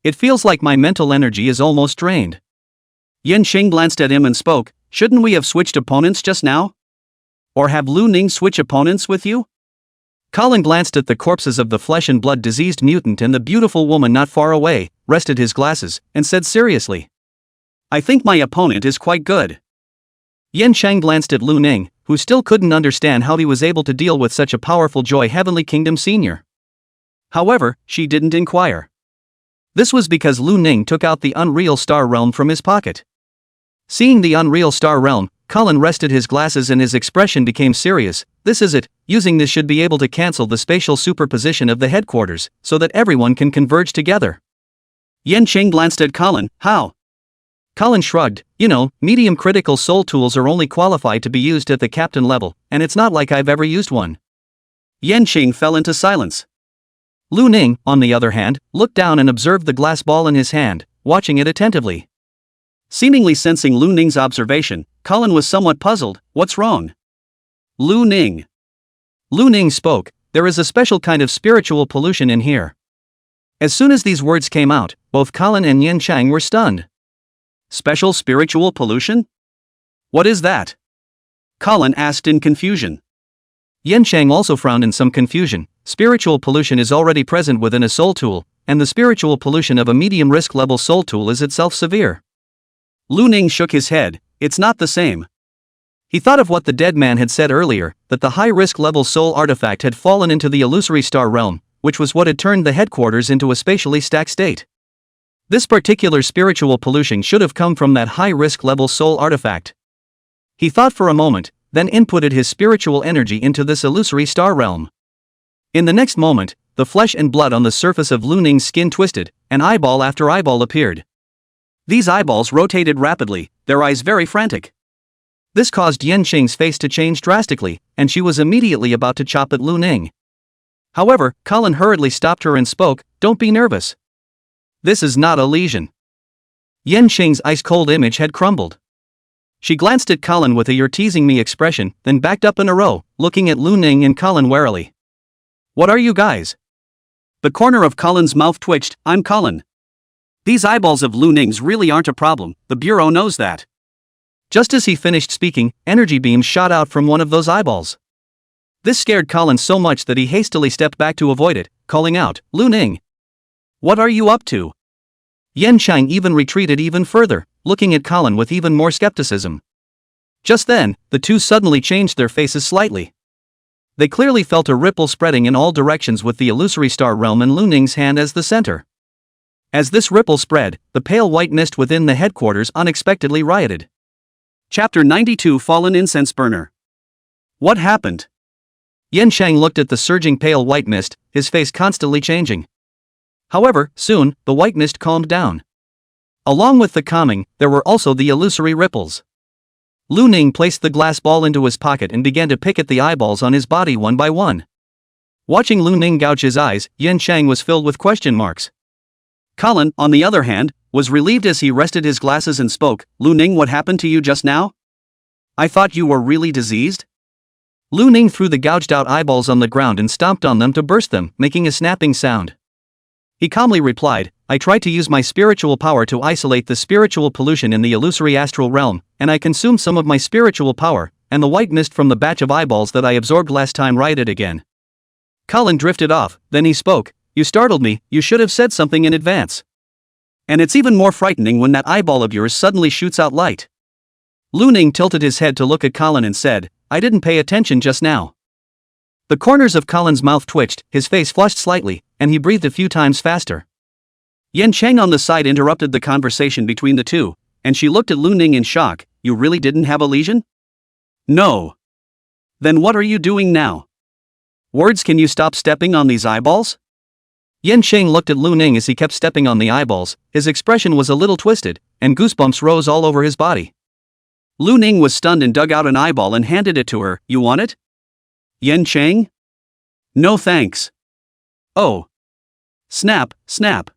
It feels like my mental energy is almost drained. Yan Chang glanced at him and spoke, shouldn't we have switched opponents just now? Or have Lu Ning switch opponents with you? Colin glanced at the corpses of the flesh and blood diseased mutant and the beautiful woman not far away, rested his glasses, and said seriously, I think my opponent is quite good. Yan Chang glanced at Lu Ning, who still couldn't understand how he was able to deal with such a powerful Joy Heavenly Kingdom senior. However, she didn't inquire. This was because Lu Ning took out the Unreal Star Realm from his pocket. Seeing the Unreal Star Realm, Colin rested his glasses and his expression became serious. This is it, using this should be able to cancel the spatial superposition of the headquarters, so that everyone can converge together. Yan Chang glanced at Colin, how? Colin shrugged, medium critical soul tools are only qualified to be used at the captain level, and it's not like I've ever used one. Yan Chang fell into silence. Lu Ning, on the other hand, looked down and observed the glass ball in his hand, watching it attentively. Seemingly sensing Lu Ning's observation, Colin was somewhat puzzled. What's wrong? Lu Ning. Lu Ning spoke, there is a special kind of spiritual pollution in here. As soon as these words came out, both Colin and Yan Chang were stunned. Special spiritual pollution? What is that? Colin asked in confusion. Yan Chang also frowned in some confusion. Spiritual pollution is already present within a soul tool, and the spiritual pollution of a medium risk level soul tool is itself severe. Lu Ning shook his head, it's not the same. He thought of what the dead man had said earlier, that the high risk level soul artifact had fallen into the illusory star realm, which was what had turned the headquarters into a spatially stacked state. This particular spiritual pollution should have come from that high risk level soul artifact. He thought for a moment, then inputted his spiritual energy into this illusory star realm. In the next moment, the flesh and blood on the surface of Lu Ning's skin twisted, and eyeball after eyeball appeared. These eyeballs rotated rapidly, their eyes very frantic. This caused Yan Qing's face to change drastically, and she was immediately about to chop at Lu Ning. However, Colin hurriedly stopped her and spoke, "Don't be nervous. This is not a lesion." Yan Qing's ice-cold image had crumbled. She glanced at Colin with a "you're teasing me" expression, then backed up in a row, looking at Lu Ning and Colin warily. "What are you guys?" The corner of Colin's mouth twitched. "I'm Colin. These eyeballs of Lu Ning's really aren't a problem, the Bureau knows that." Just as he finished speaking, energy beams shot out from one of those eyeballs. This scared Colin so much that he hastily stepped back to avoid it, calling out, "Lu Ning! What are you up to?" Yan Qing even retreated even further, looking at Colin with even more skepticism. Just then, the two suddenly changed their faces slightly. They clearly felt a ripple spreading in all directions with the illusory star realm and Lu Ning's hand as the center. As this ripple spread, the pale white mist within the headquarters unexpectedly rioted. Chapter 92 Fallen Incense Burner. What happened? Yan Qing looked at the surging pale white mist, his face constantly changing. However, soon, the white mist calmed down. Along with the calming, there were also the illusory ripples. Lu Ning placed the glass ball into his pocket and began to pick at the eyeballs on his body one by one. Watching Lu Ning gouge his eyes, Yan Qing was filled with question marks. Colin, on the other hand, was relieved as he rested his glasses and spoke, "Lu Ning, what happened to you just now? I thought you were really diseased?" Lu Ning threw the gouged out eyeballs on the ground and stomped on them to burst them, making a snapping sound. He calmly replied, "I tried to use my spiritual power to isolate the spiritual pollution in the illusory astral realm, and I consumed some of my spiritual power, and the white mist from the batch of eyeballs that I absorbed last time rioted again." Colin drifted off, then he spoke, "You startled me, you should have said something in advance. And it's even more frightening when that eyeball of yours suddenly shoots out light." Lu Ning tilted his head to look at Colin and said, "I didn't pay attention just now." The corners of Colin's mouth twitched, his face flushed slightly, and he breathed a few times faster. Yan Qing on the side interrupted the conversation between the two, and she looked at Lu Ning in shock. "You really didn't have a lesion?" "No." "Then what are you doing now? Words, can you stop stepping on these eyeballs?" Yan Qing looked at Lu Ning as he kept stepping on the eyeballs, his expression was a little twisted, and goosebumps rose all over his body. Lu Ning was stunned and dug out an eyeball and handed it to her. "You want it?" "Yan Qing? No thanks." "Oh." Snap, snap.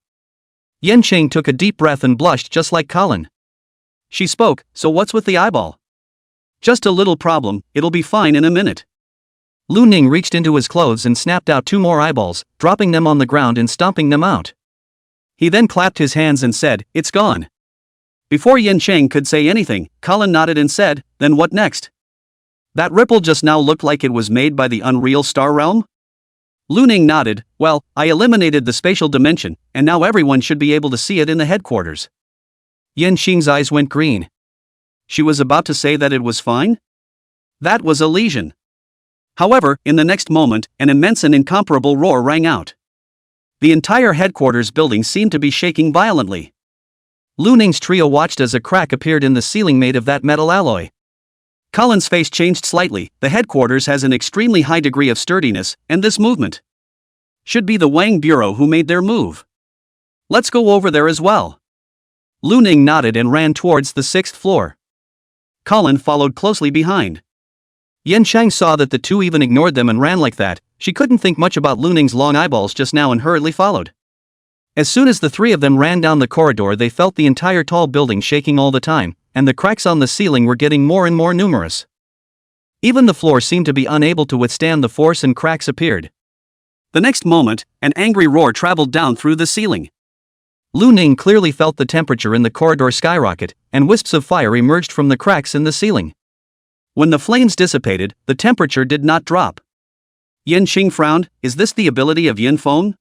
Yan Qing took a deep breath and blushed just like Colin. She spoke, "So what's with the eyeball?" "Just a little problem, it'll be fine in a minute." Lu Ning reached into his clothes and snapped out 2 more eyeballs, dropping them on the ground and stomping them out. He then clapped his hands and said, "It's gone." Before Yan Qing could say anything, Colin nodded and said, "Then what next?" "That ripple just now looked like it was made by the unreal star realm?" Lu Ning nodded, "Well, I eliminated the spatial dimension, and now everyone should be able to see it in the headquarters." Yan Qing's eyes went green. She was about to say that it was fine? That was a lesion. However, in the next moment, an immense and incomparable roar rang out. The entire headquarters building seemed to be shaking violently. Lu Ning's trio watched as a crack appeared in the ceiling made of that metal alloy. Colin's face changed slightly. The headquarters has an extremely high degree of sturdiness, and this movement should be the Wang Bureau who made their move. Let's go over there as well. Lu Ning nodded and ran towards the 6th floor. Colin followed closely behind. Yan Qing saw that the two even ignored them and ran like that. She couldn't think much about Lu Ning's long eyeballs just now and hurriedly followed. As soon as the 3 of them ran down the corridor, they felt the entire tall building shaking all the time, and the cracks on the ceiling were getting more and more numerous. Even the floor seemed to be unable to withstand the force and cracks appeared. The next moment, an angry roar traveled down through the ceiling. Lu Ning clearly felt the temperature in the corridor skyrocket, and wisps of fire emerged from the cracks in the ceiling. When the flames dissipated, the temperature did not drop. Yan Qing frowned. "Is this the ability of Yin Feng?"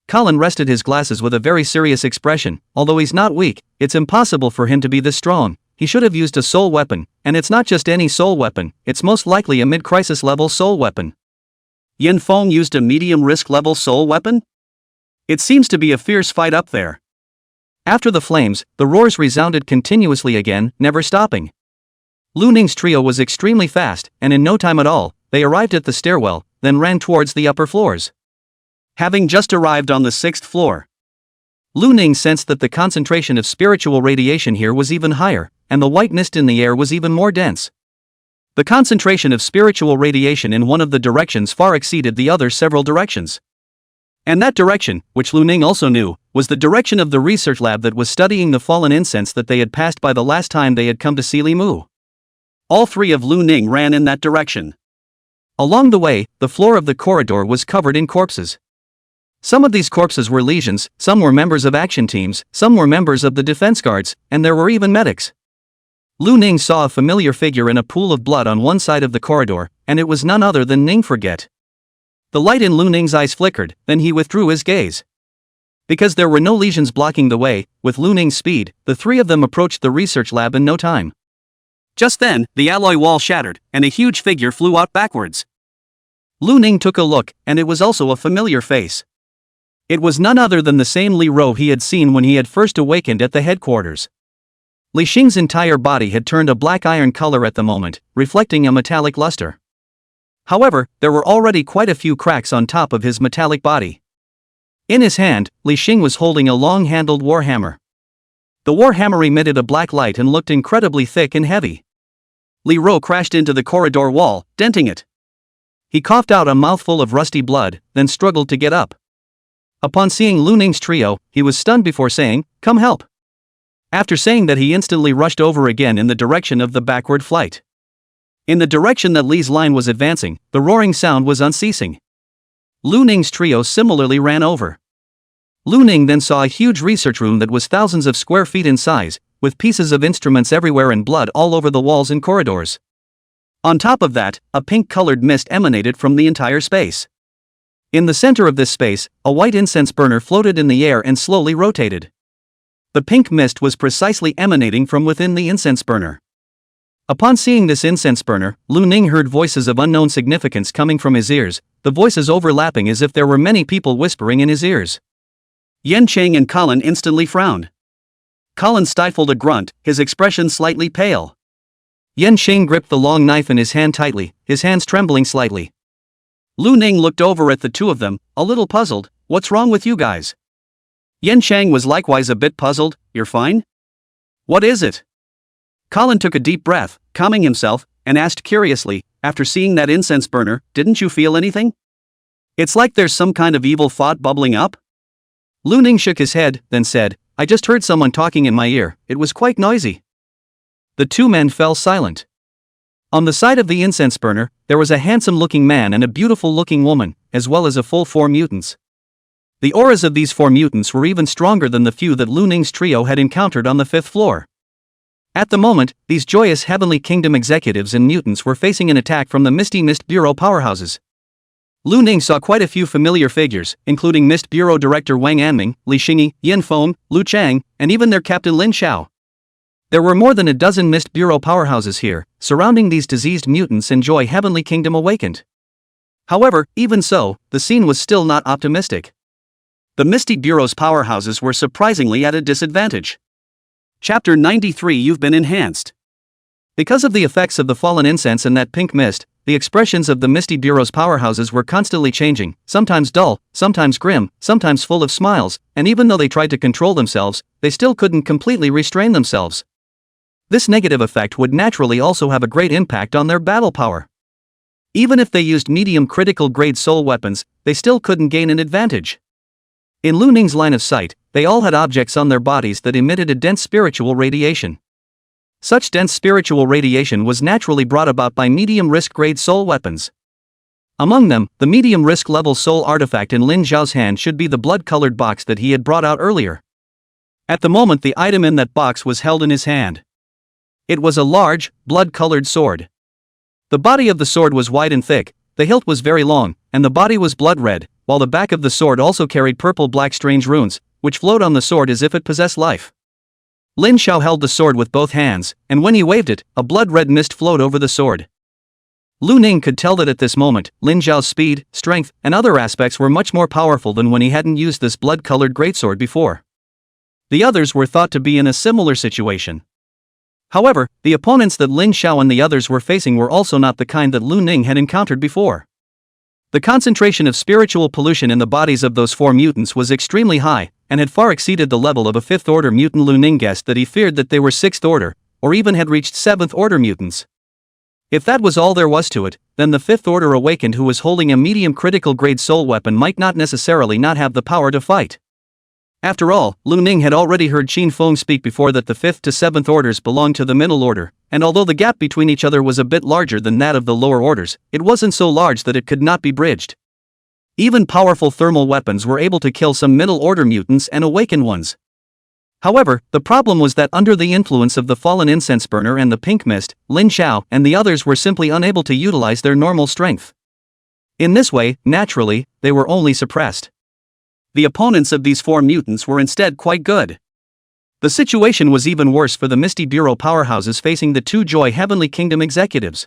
Colin rested his glasses with a very serious expression. "Although he's not weak, it's impossible for him to be this strong. He should have used a soul weapon, and it's not just any soul weapon, it's most likely a mid-crisis level soul weapon." Yin Feng used a medium-risk level soul weapon? It seems to be a fierce fight up there. After the flames, the roars resounded continuously again, never stopping. Lu Ning's trio was extremely fast, and in no time at all, they arrived at the stairwell, then ran towards the upper floors. Having just arrived on the 6th floor, Lu Ning sensed that the concentration of spiritual radiation here was even higher, and the white mist in the air was even more dense. The concentration of spiritual radiation in one of the directions far exceeded the other several directions. And that direction, which Lu Ning also knew, was the direction of the research lab that was studying the fallen incense that they had passed by the last time they had come to see Li Mu. All three of Lu Ning ran in that direction. Along the way, the floor of the corridor was covered in corpses. Some of these corpses were legions, some were members of action teams, some were members of the defense guards, and there were even medics. Lu Ning saw a familiar figure in a pool of blood on one side of the corridor, and it was none other than Ning Forget. The light in Lu Ning's eyes flickered, then he withdrew his gaze. Because there were no legions blocking the way, with Lu Ning's speed, the three of them approached the research lab in no time. Just then, the alloy wall shattered, and a huge figure flew out backwards. Lu Ning took a look, and it was also a familiar face. It was none other than the same Li Ro he had seen when he had first awakened at the headquarters. Li Xing's entire body had turned a black iron color at the moment, reflecting a metallic luster. However, there were already quite a few cracks on top of his metallic body. In his hand, Li Xing was holding a long-handled warhammer. The warhammer emitted a black light and looked incredibly thick and heavy. Li Ro crashed into the corridor wall, denting it. He coughed out a mouthful of rusty blood, then struggled to get up. Upon seeing Lu Ning's trio, he was stunned before saying, "Come help." After saying that, he instantly rushed over again in the direction of the backward flight. In the direction that Li's line was advancing, the roaring sound was unceasing. Lu Ning's trio similarly ran over. Lu Ning then saw a huge research room that was thousands of square feet in size, with pieces of instruments everywhere and blood all over the walls and corridors. On top of that, a pink-colored mist emanated from the entire space. In the center of this space, a white incense burner floated in the air and slowly rotated. The pink mist was precisely emanating from within the incense burner. Upon seeing this incense burner, Lu Ning heard voices of unknown significance coming from his ears, the voices overlapping as if there were many people whispering in his ears. Yan Cheng and Colin instantly frowned. Colin stifled a grunt, his expression slightly pale. Yan Cheng gripped the long knife in his hand tightly, his hands trembling slightly. Lu Ning looked over at the two of them, a little puzzled. "What's wrong with you guys?" Yan Cheng was likewise a bit puzzled. "You're fine?" "What is it?" Colin took a deep breath, calming himself, and asked curiously, "After seeing that incense burner, didn't you feel anything? It's like there's some kind of evil thought bubbling up?" Lu Ning shook his head, then said, "I just heard someone talking in my ear, it was quite noisy." The two men fell silent. On the side of the incense burner, there was a handsome-looking man and a beautiful-looking woman, as well as a full 4 mutants. The auras of these 4 mutants were even stronger than the few that Lu Ning's trio had encountered on the 5th floor. At the moment, these joyous Heavenly Kingdom executives and mutants were facing an attack from the Misty Mist Bureau powerhouses. Lu Ning saw quite a few familiar figures, including Mist Bureau Director Wang Anming, Li Xingyi, Yin Feng, Lu Chang, and even their captain Lin Xiao. There were more than a dozen Mist Bureau powerhouses here, surrounding these diseased mutants, and Joy Heavenly Kingdom awakened. However, even so, the scene was still not optimistic. The Misty Bureau's powerhouses were surprisingly at a disadvantage. Chapter 93. You've been enhanced. Because of the effects of the fallen incense and that pink mist, the expressions of the Misty Bureau's powerhouses were constantly changing, sometimes dull, sometimes grim, sometimes full of smiles, and even though they tried to control themselves, they still couldn't completely restrain themselves. This negative effect would naturally also have a great impact on their battle power. Even if they used medium critical grade soul weapons, they still couldn't gain an advantage. In Lu Ning's line of sight, they all had objects on their bodies that emitted a dense spiritual radiation. Such dense spiritual radiation was naturally brought about by medium-risk grade soul weapons. Among them, the medium-risk level soul artifact in Lin Zhao's hand should be the blood-colored box that he had brought out earlier. At the moment, the item in that box was held in his hand. It was a large, blood-colored sword. The body of the sword was wide and thick, the hilt was very long, and the body was blood-red, while the back of the sword also carried purple-black strange runes, which flowed on the sword as if it possessed life. Lin Xiao held the sword with both hands, and when he waved it, a blood-red mist flowed over the sword. Lu Ning could tell that at this moment, Lin Zhao's speed, strength, and other aspects were much more powerful than when he hadn't used this blood-colored greatsword before. The others were thought to be in a similar situation. However, the opponents that Lin Xiao and the others were facing were also not the kind that Lu Ning had encountered before. The concentration of spiritual pollution in the bodies of those 4 mutants was extremely high, and had far exceeded the level of a 5th order mutant. Lu Ning guessed that he feared that they were 6th order, or even had reached 7th order mutants. If that was all there was to it, then the 5th order awakened who was holding a medium critical grade soul weapon might not necessarily not have the power to fight. After all, Lu Ning had already heard Qin Feng speak before that the 5th to 7th orders belonged to the middle order, and although the gap between each other was a bit larger than that of the lower orders, it wasn't so large that it could not be bridged. Even powerful thermal weapons were able to kill some middle order mutants and awaken ones. However, the problem was that under the influence of the fallen incense burner and the pink mist, Lin Xiao and the others were simply unable to utilize their normal strength. In this way, naturally, they were only suppressed. The opponents of these 4 mutants were instead quite good. The situation was even worse for the Misty Bureau powerhouses facing the 2 Joy Heavenly Kingdom executives.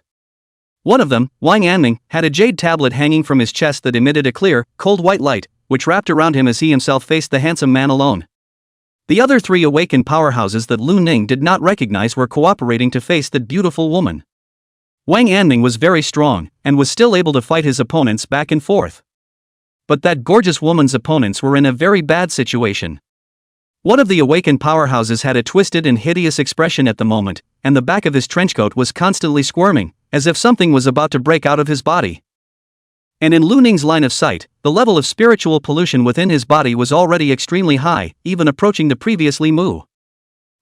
One of them, Wang Anming, had a jade tablet hanging from his chest that emitted a clear, cold white light, which wrapped around him as he himself faced the handsome man alone. The other 3 awakened powerhouses that Lu Ning did not recognize were cooperating to face that beautiful woman. Wang Anming was very strong, and was still able to fight his opponents back and forth. But that gorgeous woman's opponents were in a very bad situation. One of the awakened powerhouses had a twisted and hideous expression at the moment, and the back of his trenchcoat was constantly squirming, as if something was about to break out of his body. And in Lu Ning's line of sight, the level of spiritual pollution within his body was already extremely high, even approaching the previously Mu.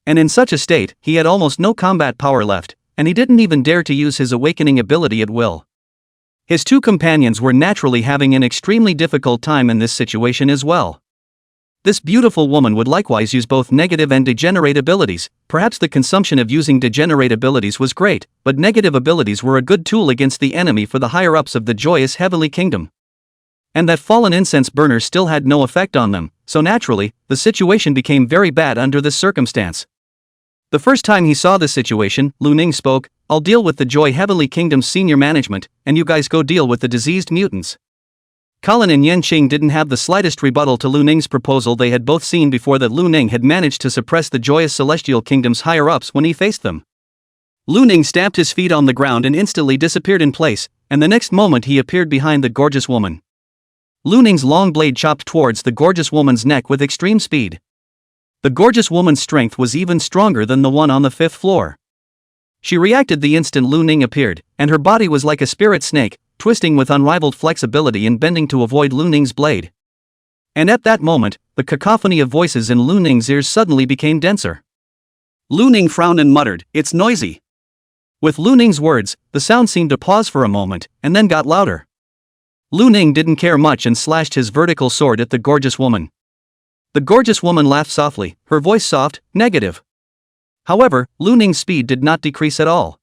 And in such a state, he had almost no combat power left, and he didn't even dare to use his awakening ability at will. His 2 companions were naturally having an extremely difficult time in this situation as well. This beautiful woman would likewise use both negative and degenerate abilities. Perhaps the consumption of using degenerate abilities was great, but negative abilities were a good tool against the enemy for the higher-ups of the joyous Heavenly Kingdom. And that fallen incense burner still had no effect on them, so naturally, the situation became very bad under this circumstance. The first time he saw this situation, Lu Ning spoke, "I'll deal with the Joy Heavenly Kingdom's senior management, and you guys go deal with the diseased mutants." Colin and Yanqing didn't have the slightest rebuttal to Lu Ning's proposal. They had both seen before that Lu Ning had managed to suppress the joyous Celestial Kingdom's higher-ups when he faced them. Lu Ning stamped his feet on the ground and instantly disappeared in place, and the next moment he appeared behind the gorgeous woman. Lu Ning's long blade chopped towards the gorgeous woman's neck with extreme speed. The gorgeous woman's strength was even stronger than the one on the 5th floor. She reacted the instant Lu Ning appeared, and her body was like a spirit snake, twisting with unrivaled flexibility and bending to avoid Lu Ning's blade. And at that moment, the cacophony of voices in Lu Ning's ears suddenly became denser. Lu Ning frowned and muttered, "It's noisy." With Lu Ning's words, the sound seemed to pause for a moment, and then got louder. Lu Ning didn't care much and slashed his vertical sword at the gorgeous woman. The gorgeous woman laughed softly, her voice soft, negative. However, Lu Ning's speed did not decrease at all.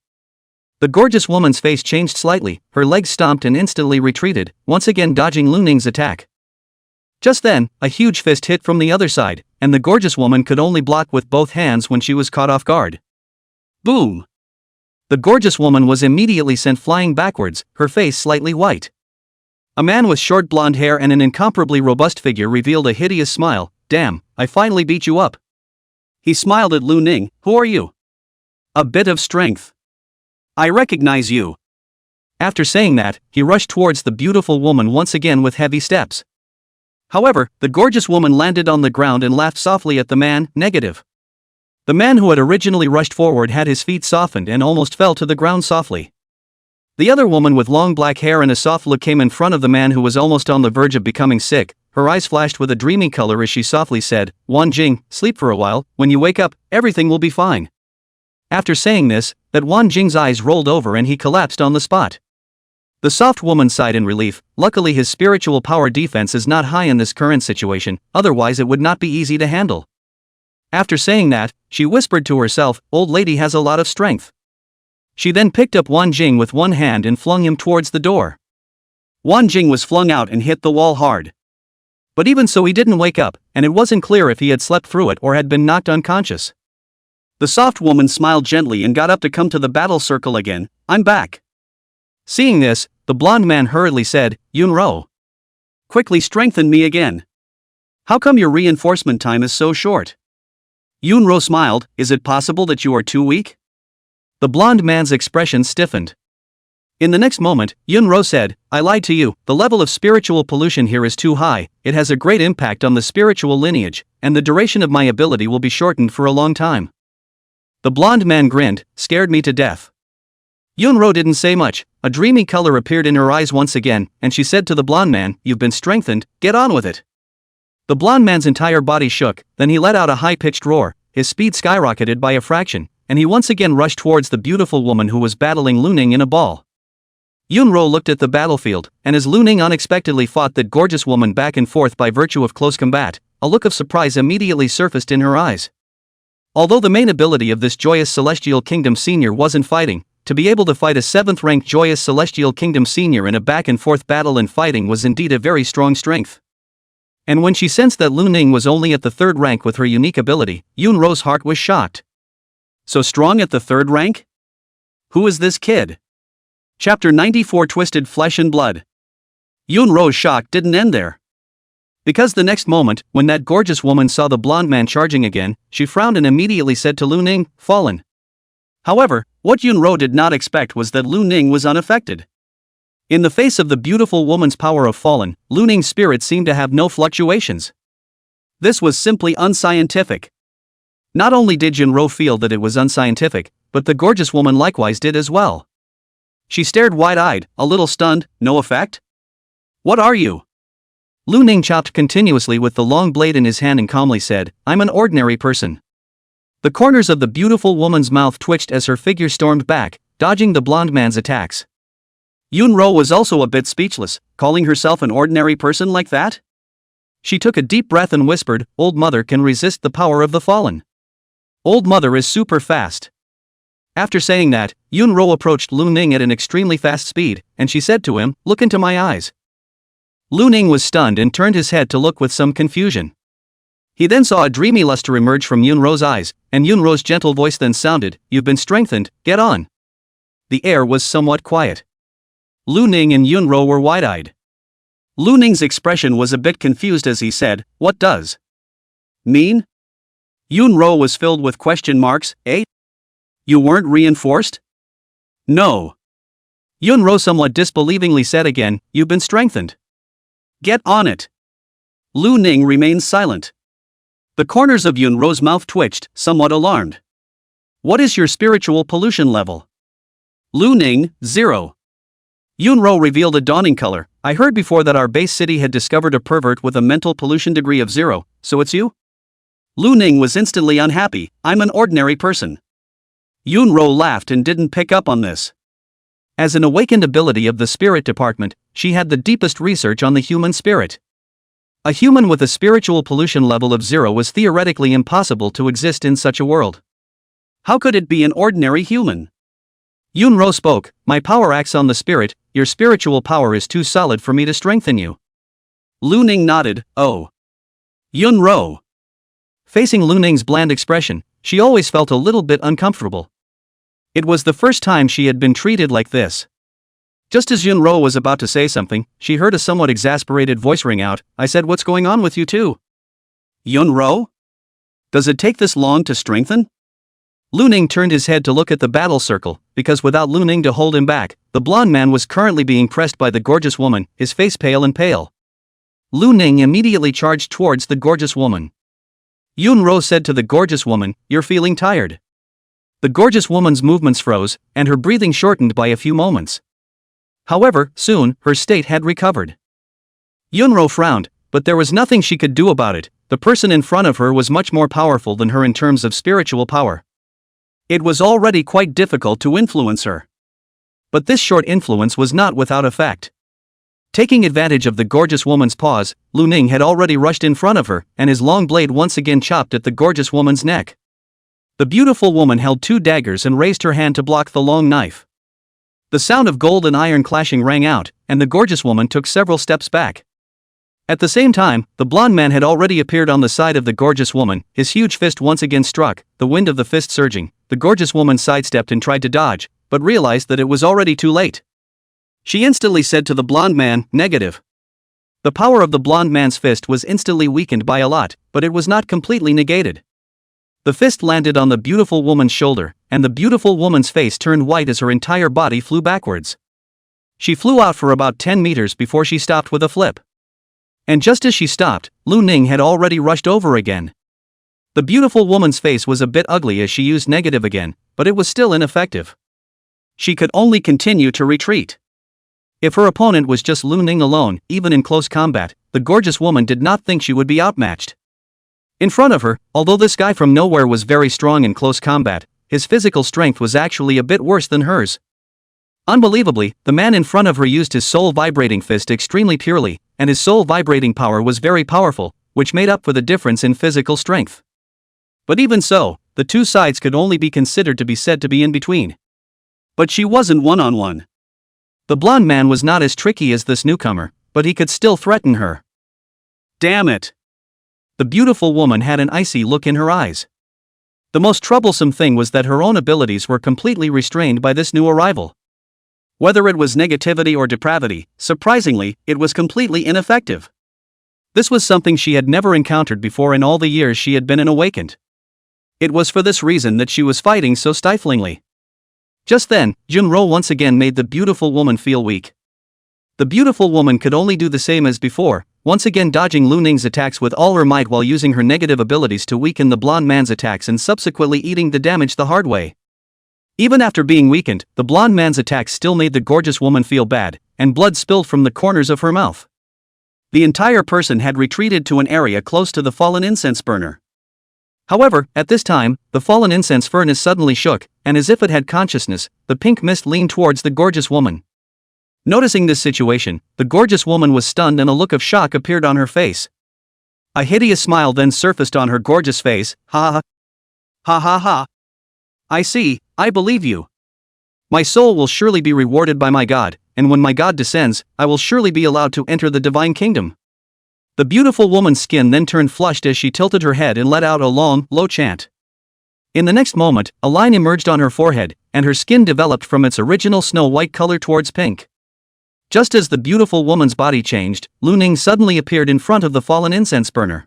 The gorgeous woman's face changed slightly, her legs stomped and instantly retreated, once again dodging Lu Ning's attack. Just then, a huge fist hit from the other side, and the gorgeous woman could only block with both hands when she was caught off guard. Boom! The gorgeous woman was immediately sent flying backwards, her face slightly white. A man with short blonde hair and an incomparably robust figure revealed a hideous smile. "Damn, I finally beat you up." He smiled at Lu Ning. "Who are you?" "A bit of strength. I recognize you." After saying that, he rushed towards the beautiful woman once again with heavy steps. However, the gorgeous woman landed on the ground and laughed softly at the man, negative. The man who had originally rushed forward had his feet softened and almost fell to the ground softly. The other woman with long black hair and a soft look came in front of the man who was almost on the verge of becoming sick. Her eyes flashed with a dreamy color as she softly said, "Wan Jing, sleep for a while, when you wake up, everything will be fine." After saying this, that Wan Jing's eyes rolled over and he collapsed on the spot. The soft woman sighed in relief. Luckily his spiritual power defense is not high in this current situation, otherwise it would not be easy to handle. After saying that, she whispered to herself, "Old lady has a lot of strength." She then picked up Wan Jing with one hand and flung him towards the door. Wan Jing was flung out and hit the wall hard. But even so he didn't wake up, and it wasn't clear if he had slept through it or had been knocked unconscious. The soft woman smiled gently and got up to come to the battle circle again. "I'm back." Seeing this, the blonde man hurriedly said, "Yunro, quickly strengthen me again. How come your reinforcement time is so short?" Yunro smiled, "Is it possible that you are too weak?" The blonde man's expression stiffened. In the next moment, Yunro said, I lied to you, the level of spiritual pollution here is too high, it has a great impact on the spiritual lineage, and the duration of my ability will be shortened for a long time. The blonde man grinned, scared me to death. Yunro didn't say much, a dreamy color appeared in her eyes once again, and she said to the blonde man, you've been strengthened, get on with it. The blonde man's entire body shook, then he let out a high-pitched roar, his speed skyrocketed by a fraction, and he once again rushed towards the beautiful woman who was battling Luning in a ball. Yunro looked at the battlefield, and as Luning unexpectedly fought that gorgeous woman back and forth by virtue of close combat, a look of surprise immediately surfaced in her eyes. Although the main ability of this joyous Celestial Kingdom senior wasn't fighting, to be able to fight a 7th-ranked joyous Celestial Kingdom senior in a back-and-forth battle and fighting was indeed a very strong strength. And when she sensed that Luning was only at the 3rd rank with her unique ability, Yunro's heart was shocked. So strong at the 3rd rank? Who is this kid? Chapter 94 Twisted Flesh and Blood. Yunro's shock didn't end there. Because the next moment, when that gorgeous woman saw the blonde man charging again, she frowned and immediately said to Luning, fallen. However, what Yunro did not expect was that Luning was unaffected. In the face of the beautiful woman's power of fallen, Luning's spirit seemed to have no fluctuations. This was simply unscientific. Not only did Yunro feel that it was unscientific, but the gorgeous woman likewise did as well. She stared wide-eyed, a little stunned, no effect? What are you? Luning chopped continuously with the long blade in his hand and calmly said, I'm an ordinary person. The corners of the beautiful woman's mouth twitched as her figure stormed back, dodging the blonde man's attacks. Yunro was also a bit speechless, calling herself an ordinary person like that? She took a deep breath and whispered, Old Mother can resist the power of the fallen. Old Mother is super fast. After saying that, Yunro approached Luning at an extremely fast speed, and she said to him, look into my eyes. Luning was stunned and turned his head to look with some confusion. He then saw a dreamy luster emerge from Yunro's eyes, and Yunro's gentle voice then sounded, you've been strengthened, get on. The air was somewhat quiet. Luning and Yunro were wide-eyed. Luning's expression was a bit confused as he said, what does mean? Yunro was filled with question marks, eh? You weren't reinforced? No. Yunro somewhat disbelievingly said again, you've been strengthened. Get on it. Luning remained silent. The corners of Yunro's mouth twitched, somewhat alarmed. What is your spiritual pollution level? Luning, 0. Yunro revealed a dawning color, I heard before that our base city had discovered a pervert with a mental pollution degree of 0, so it's you? Luning was instantly unhappy, I'm an ordinary person. Yunro laughed and didn't pick up on this. As an awakened ability of the spirit department, she had the deepest research on the human spirit. A human with a spiritual pollution level of 0 was theoretically impossible to exist in such a world. How could it be an ordinary human? Yunro spoke, my power acts on the spirit, your spiritual power is too solid for me to strengthen you. Luning nodded, oh. Yunro. Facing Luning's bland expression, she always felt a little bit uncomfortable. It was the first time she had been treated like this. Just as Yunro was about to say something, she heard a somewhat exasperated voice ring out, I said what's going on with you two? Yunro? Does it take this long to strengthen? Luning turned his head to look at the battle circle, because without Luning to hold him back, the blonde man was currently being pressed by the gorgeous woman, his face pale and pale. Luning immediately charged towards the gorgeous woman. Yunro said to the gorgeous woman, you're feeling tired. The gorgeous woman's movements froze, and her breathing shortened by a few moments. However, soon, her state had recovered. Yunro frowned, but there was nothing she could do about it, the person in front of her was much more powerful than her in terms of spiritual power. It was already quite difficult to influence her. But this short influence was not without effect. Taking advantage of the gorgeous woman's pause, Luning had already rushed in front of her, and his long blade once again chopped at the gorgeous woman's neck. The beautiful woman held 2 daggers and raised her hand to block the long knife. The sound of gold and iron clashing rang out, and the gorgeous woman took several steps back. At the same time, the blonde man had already appeared on the side of the gorgeous woman, his huge fist once again struck, the wind of the fist surging. The gorgeous woman sidestepped and tried to dodge, but realized that it was already too late. She instantly said to the blonde man, negative. The power of the blonde man's fist was instantly weakened by a lot, but it was not completely negated. The fist landed on the beautiful woman's shoulder, and the beautiful woman's face turned white as her entire body flew backwards. She flew out for about 10 meters before she stopped with a flip. And just as she stopped, Lu Ning had already rushed over again. The beautiful woman's face was a bit ugly as she used negative again, but it was still ineffective. She could only continue to retreat. If her opponent was just Lu Ning alone, even in close combat, the gorgeous woman did not think she would be outmatched. In front of her, although this guy from nowhere was very strong in close combat, his physical strength was actually a bit worse than hers. Unbelievably, the man in front of her used his soul vibrating fist extremely purely, and his soul vibrating power was very powerful, which made up for the difference in physical strength. But even so, the two sides could only be considered to be said to be in between. But she wasn't one-on-one. The blonde man was not as tricky as this newcomer, but he could still threaten her. Damn it! The beautiful woman had an icy look in her eyes. The most troublesome thing was that her own abilities were completely restrained by this new arrival. Whether it was negativity or depravity, surprisingly, it was completely ineffective. This was something she had never encountered before in all the years she had been an awakened. It was for this reason that she was fighting so stiflingly. Just then, Junro once again made the beautiful woman feel weak. The beautiful woman could only do the same as before, once again dodging Lu Ning's attacks with all her might while using her negative abilities to weaken the blonde man's attacks and subsequently eating the damage the hard way. Even after being weakened, the blonde man's attacks still made the gorgeous woman feel bad, and blood spilled from the corners of her mouth. The entire person had retreated to an area close to the fallen incense burner. However, at this time, the fallen incense furnace suddenly shook, and as if it had consciousness, the pink mist leaned towards the gorgeous woman. Noticing this situation, the gorgeous woman was stunned and a look of shock appeared on her face. A hideous smile then surfaced on her gorgeous face. Ha ha. Ha ha ha. I see, I believe you. My soul will surely be rewarded by my God, and when my God descends, I will surely be allowed to enter the divine kingdom. The beautiful woman's skin then turned flushed as she tilted her head and let out a long, low chant. In the next moment, a line emerged on her forehead, and her skin developed from its original snow-white color towards pink. Just as the beautiful woman's body changed, Lu Ning suddenly appeared in front of the fallen incense burner.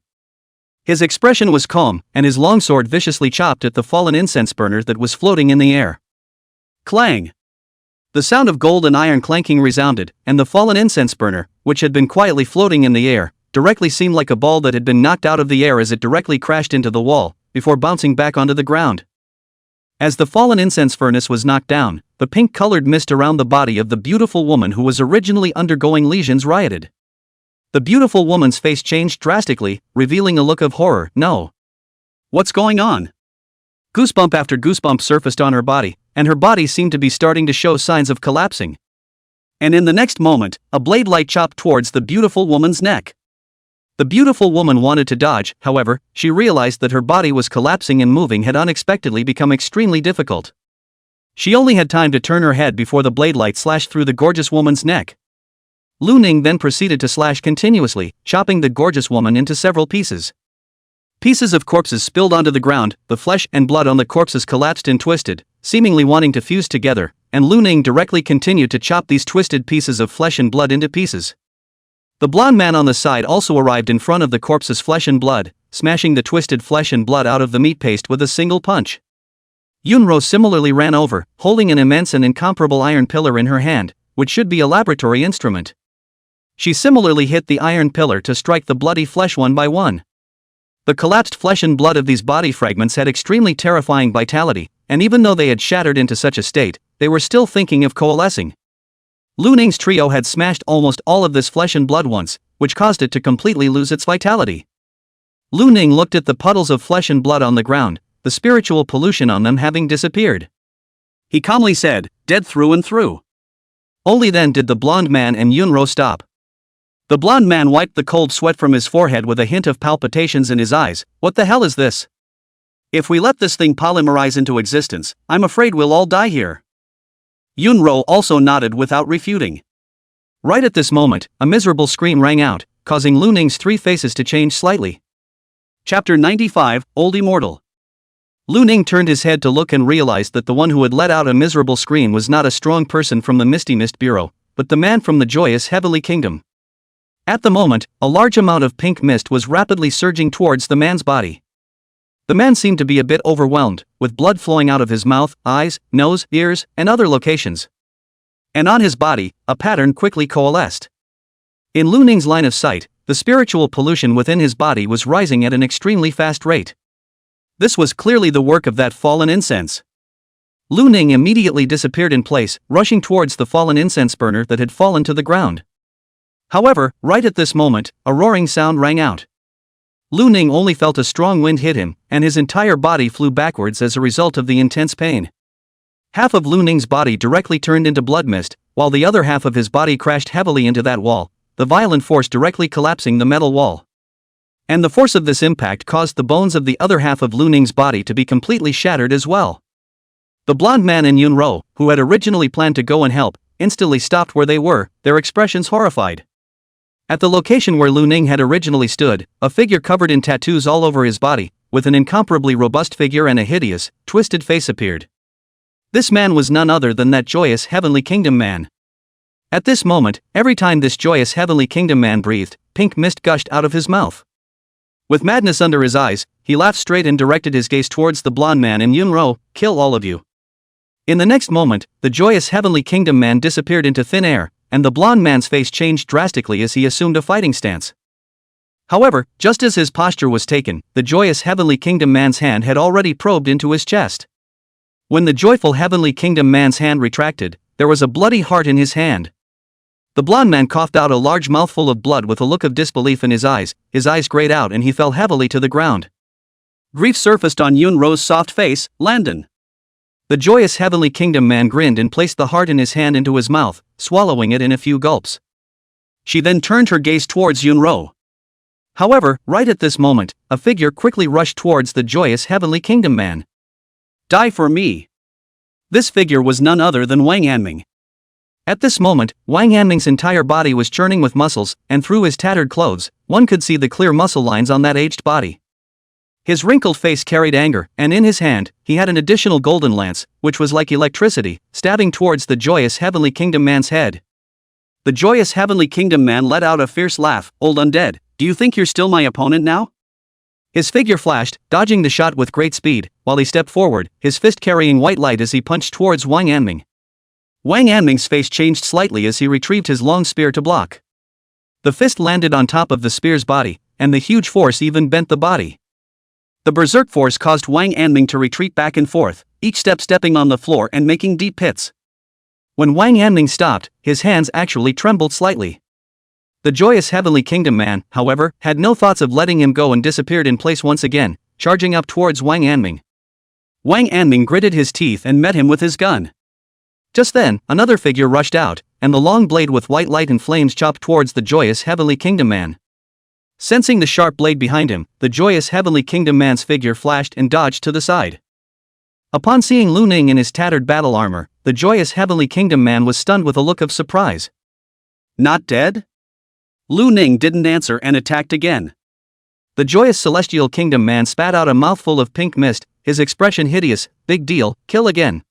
His expression was calm, and his longsword viciously chopped at the fallen incense burner that was floating in the air. Clang! The sound of gold and iron clanking resounded, and the fallen incense burner, which had been quietly floating in the air, directly seemed like a ball that had been knocked out of the air as it directly crashed into the wall, before bouncing back onto the ground. As the fallen incense furnace was knocked down, the pink-colored mist around the body of the beautiful woman who was originally undergoing lesions rioted. The beautiful woman's face changed drastically, revealing a look of horror. No. What's going on? Goosebump after goosebump surfaced on her body, and her body seemed to be starting to show signs of collapsing. And in the next moment, a blade light chopped towards the beautiful woman's neck. The beautiful woman wanted to dodge, however, she realized that her body was collapsing and moving had unexpectedly become extremely difficult. She only had time to turn her head before the blade light slashed through the gorgeous woman's neck. Lu Ning then proceeded to slash continuously, chopping the gorgeous woman into several pieces. Pieces of corpses spilled onto the ground, the flesh and blood on the corpses collapsed and twisted, seemingly wanting to fuse together, and Lu Ning directly continued to chop these twisted pieces of flesh and blood into pieces. The blonde man on the side also arrived in front of the corpse's flesh and blood, smashing the twisted flesh and blood out of the meat paste with a single punch. Yunro similarly ran over, holding an immense and incomparable iron pillar in her hand, which should be a laboratory instrument. She similarly hit the iron pillar to strike the bloody flesh one by one. The collapsed flesh and blood of these body fragments had extremely terrifying vitality, and even though they had shattered into such a state, they were still thinking of coalescing. Lu Ning's trio had smashed almost all of this flesh and blood once, which caused it to completely lose its vitality. Lu Ning looked at the puddles of flesh and blood on the ground, the spiritual pollution on them having disappeared. He calmly said, "Dead through and through." Only then did the blonde man and Yunro stop. The blonde man wiped the cold sweat from his forehead with a hint of palpitations in his eyes. What the hell is this? If we let this thing polymerize into existence, I'm afraid we'll all die here. Yunro also nodded without refuting. Right at this moment, a miserable scream rang out, causing Lu Ning's three faces to change slightly. Chapter 95, Old Immortal. Lu Ning turned his head to look and realized that the one who had let out a miserable scream was not a strong person from the Misty Mist Bureau, but the man from the joyous Heavenly Kingdom. At the moment, a large amount of pink mist was rapidly surging towards the man's body. The man seemed to be a bit overwhelmed, with blood flowing out of his mouth, eyes, nose, ears, and other locations. And on his body, a pattern quickly coalesced. In Lu Ning's line of sight, the spiritual pollution within his body was rising at an extremely fast rate. This was clearly the work of that fallen incense. Lu Ning immediately disappeared in place, rushing towards the fallen incense burner that had fallen to the ground. However, right at this moment, a roaring sound rang out. Lu Ning only felt a strong wind hit him, and his entire body flew backwards as a result of the intense pain. Half of Lu Ning's body directly turned into blood mist, while the other half of his body crashed heavily into that wall, the violent force directly collapsing the metal wall. And the force of this impact caused the bones of the other half of Lu Ning's body to be completely shattered as well. The blonde man and Yunro, who had originally planned to go and help, instantly stopped where they were, their expressions horrified. At the location where Lu Ning had originally stood, a figure covered in tattoos all over his body, with an incomparably robust figure and a hideous, twisted face appeared. This man was none other than that joyous Heavenly Kingdom man. At this moment, every time this joyous Heavenly Kingdom man breathed, pink mist gushed out of his mouth. With madness under his eyes, he laughed straight and directed his gaze towards the blonde man and Yunro, "Kill all of you." In the next moment, the joyous Heavenly Kingdom man disappeared into thin air, and the blonde man's face changed drastically as he assumed a fighting stance. However, just as his posture was taken, the joyous Heavenly Kingdom man's hand had already probed into his chest. When the joyful Heavenly Kingdom man's hand retracted, there was a bloody heart in his hand. The blonde man coughed out a large mouthful of blood with a look of disbelief in his eyes grayed out and he fell heavily to the ground. Grief surfaced on Yunro's soft face, Landon. The joyous Heavenly Kingdom man grinned and placed the heart in his hand into his mouth, swallowing it in a few gulps. She then turned her gaze towards Yunro. However, right at this moment, a figure quickly rushed towards the joyous Heavenly Kingdom man. "Die for me." This figure was none other than Wang Anming. At this moment, Wang Anming's entire body was churning with muscles, and through his tattered clothes, one could see the clear muscle lines on that aged body. His wrinkled face carried anger, and in his hand, he had an additional golden lance, which was like electricity, stabbing towards the joyous Heavenly Kingdom man's head. The joyous Heavenly Kingdom man let out a fierce laugh. "Old undead, do you think you're still my opponent now?" His figure flashed, dodging the shot with great speed, while he stepped forward, his fist carrying white light as he punched towards Wang Anming. Wang Anming's face changed slightly as he retrieved his long spear to block. The fist landed on top of the spear's body, and the huge force even bent the body. The berserk force caused Wang Anming to retreat back and forth, each step stepping on the floor and making deep pits. When Wang Anming stopped, his hands actually trembled slightly. The joyous Heavenly Kingdom man, however, had no thoughts of letting him go and disappeared in place once again, charging up towards Wang Anming. Wang Anming gritted his teeth and met him with his gun. Just then, another figure rushed out, and the long blade with white light and flames chopped towards the joyous Heavenly Kingdom man. Sensing the sharp blade behind him, the joyous Heavenly Kingdom man's figure flashed and dodged to the side. Upon seeing Lu Ning in his tattered battle armor, the joyous Heavenly Kingdom man was stunned with a look of surprise. "Not dead?" Lu Ning didn't answer and attacked again. The joyous Celestial Kingdom man spat out a mouthful of pink mist, his expression hideous. "Big deal, kill again."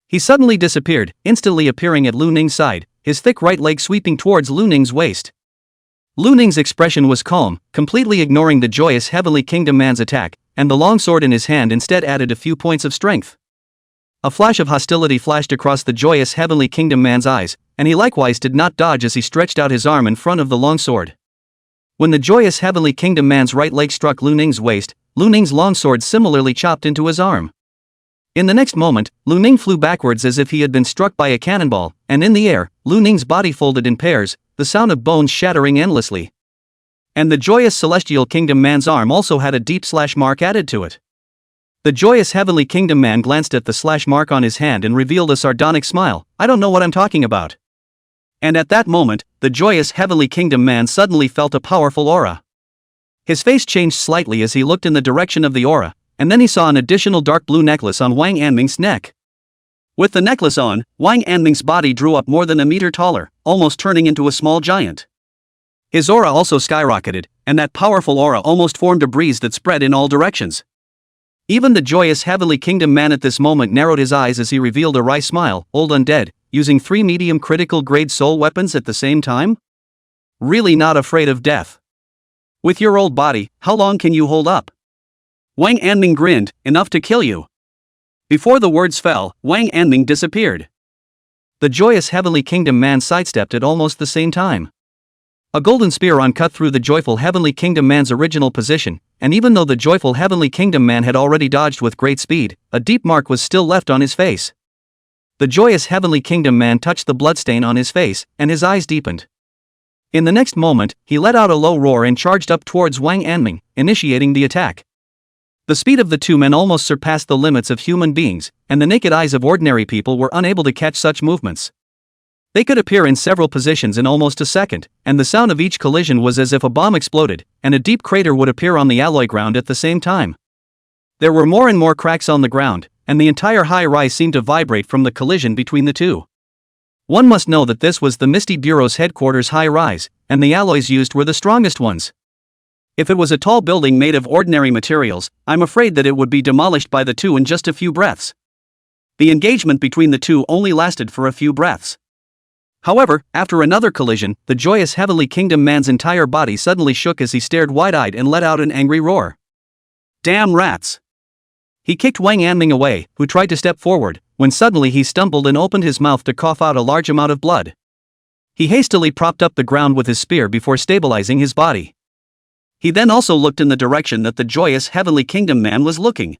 He suddenly disappeared, instantly appearing at Lu Ning's side, his thick right leg sweeping towards Lu Ning's waist. Lu Ning's expression was calm, completely ignoring the joyous Heavenly Kingdom man's attack, and the long sword in his hand instead added a few points of strength. A flash of hostility flashed across the joyous Heavenly Kingdom man's eyes, and he likewise did not dodge as he stretched out his arm in front of the long sword. When the joyous Heavenly Kingdom man's right leg struck Lu Ning's waist, Lu Ning's long sword similarly chopped into his arm. In the next moment, Lu Ning flew backwards as if he had been struck by a cannonball, and in the air, Lu Ning's body folded in pairs, the sound of bones shattering endlessly. And the joyous Celestial Kingdom man's arm also had a deep slash mark added to it. The joyous Heavenly Kingdom man glanced at the slash mark on his hand and revealed a sardonic smile. "I don't know what I'm talking about." And at that moment, the joyous Heavenly Kingdom man suddenly felt a powerful aura. His face changed slightly as he looked in the direction of the aura, and then he saw an additional dark blue necklace on Wang Anming's neck. With the necklace on, Wang Anming's body drew up more than a meter taller, almost turning into a small giant. His aura also skyrocketed, and that powerful aura almost formed a breeze that spread in all directions. Even the joyous Heavenly Kingdom man at this moment narrowed his eyes as he revealed a wry smile. "Old undead, using 3 medium critical grade soul weapons at the same time? Really not afraid of death? With your old body, how long can you hold up?" Wang Anming grinned. "Enough to kill you." Before the words fell, Wang Anming disappeared. The joyous Heavenly Kingdom man sidestepped at almost the same time. A golden spear cut through the joyful Heavenly Kingdom man's original position, and even though the joyful Heavenly Kingdom man had already dodged with great speed, a deep mark was still left on his face. The joyous Heavenly Kingdom man touched the bloodstain on his face, and his eyes deepened. In the next moment, he let out a low roar and charged up towards Wang Anming, initiating the attack. The speed of the two men almost surpassed the limits of human beings, and the naked eyes of ordinary people were unable to catch such movements. They could appear in several positions in almost a second, and the sound of each collision was as if a bomb exploded, and a deep crater would appear on the alloy ground at the same time. There were more and more cracks on the ground, and the entire high-rise seemed to vibrate from the collision between the two. One must know that this was the Misty Bureau's headquarters high-rise, and the alloys used were the strongest ones. If it was a tall building made of ordinary materials, I'm afraid that it would be demolished by the two in just a few breaths. The engagement between the two only lasted for a few breaths. However, after another collision, the joyous Heavenly Kingdom man's entire body suddenly shook as he stared wide-eyed and let out an angry roar. Damn rats! He kicked Wang Anming away, who tried to step forward, when suddenly he stumbled and opened his mouth to cough out a large amount of blood. He hastily propped up the ground with his spear before stabilizing his body. He then also looked in the direction that the joyous Heavenly Kingdom man was looking.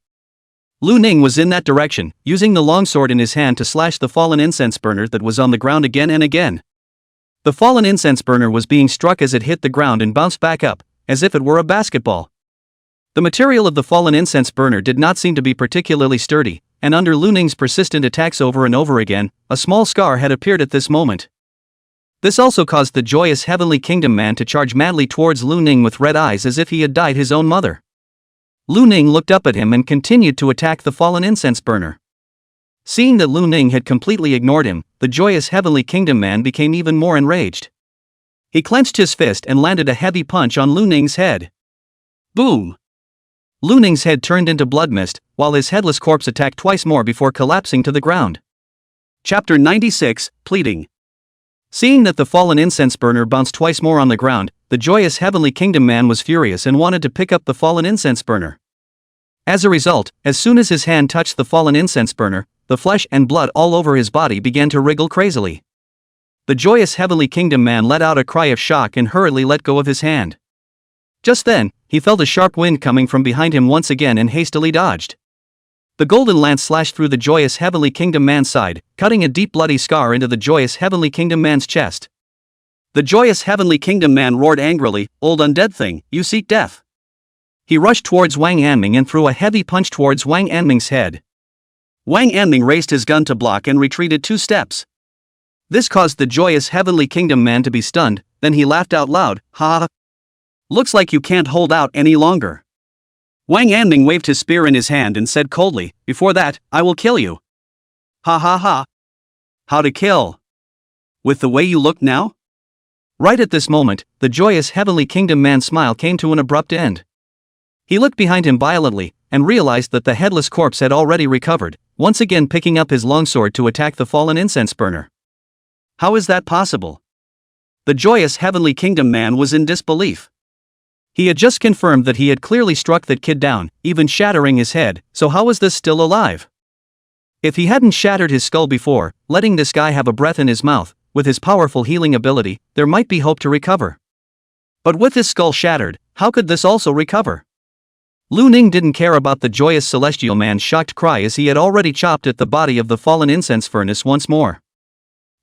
Lu Ning was in that direction, using the longsword in his hand to slash the fallen incense burner that was on the ground again and again. The fallen incense burner was being struck as it hit the ground and bounced back up, as if it were a basketball. The material of the fallen incense burner did not seem to be particularly sturdy, and under Lu Ning's persistent attacks over and over again, a small scar had appeared at this moment. This also caused the joyous Heavenly Kingdom man to charge madly towards Lu Ning with red eyes as if he had died his own mother. Lu Ning looked up at him and continued to attack the fallen incense burner. Seeing that Lu Ning had completely ignored him, the joyous Heavenly Kingdom man became even more enraged. He clenched his fist and landed a heavy punch on Lu Ning's head. Boom! Lu Ning's head turned into blood mist, while his headless corpse attacked twice more before collapsing to the ground. Chapter 96, Pleading. Seeing that the fallen incense burner bounced twice more on the ground, the joyous Heavenly Kingdom man was furious and wanted to pick up the fallen incense burner. As a result, as soon as his hand touched the fallen incense burner, the flesh and blood all over his body began to wriggle crazily. The joyous Heavenly Kingdom man let out a cry of shock and hurriedly let go of his hand. Just then, he felt a sharp wind coming from behind him once again and hastily dodged. The golden lance slashed through the joyous Heavenly Kingdom man's side, cutting a deep bloody scar into the joyous Heavenly Kingdom man's chest. The joyous Heavenly Kingdom man roared angrily, "Old undead thing, you seek death." He rushed towards Wang Anming and threw a heavy punch towards Wang Anming's head. Wang Anming raised his gun to block and retreated 2 steps. This caused the joyous Heavenly Kingdom man to be stunned, then he laughed out loud, "Ha ha. Looks like you can't hold out any longer." Wang Anming waved his spear in his hand and said coldly, "Before that, I will kill you." "Ha ha ha. How to kill? With the way you look now?" Right at this moment, the joyous Heavenly Kingdom man's smile came to an abrupt end. He looked behind him violently, and realized that the headless corpse had already recovered, once again picking up his longsword to attack the fallen incense burner. How is that possible? The joyous Heavenly Kingdom man was in disbelief. He had just confirmed that he had clearly struck that kid down, even shattering his head, so how was this still alive? If he hadn't shattered his skull before, letting this guy have a breath in his mouth, with his powerful healing ability, there might be hope to recover. But with his skull shattered, how could this also recover? Lu Ning didn't care about the joyous celestial man's shocked cry as he had already chopped at the body of the fallen incense furnace once more.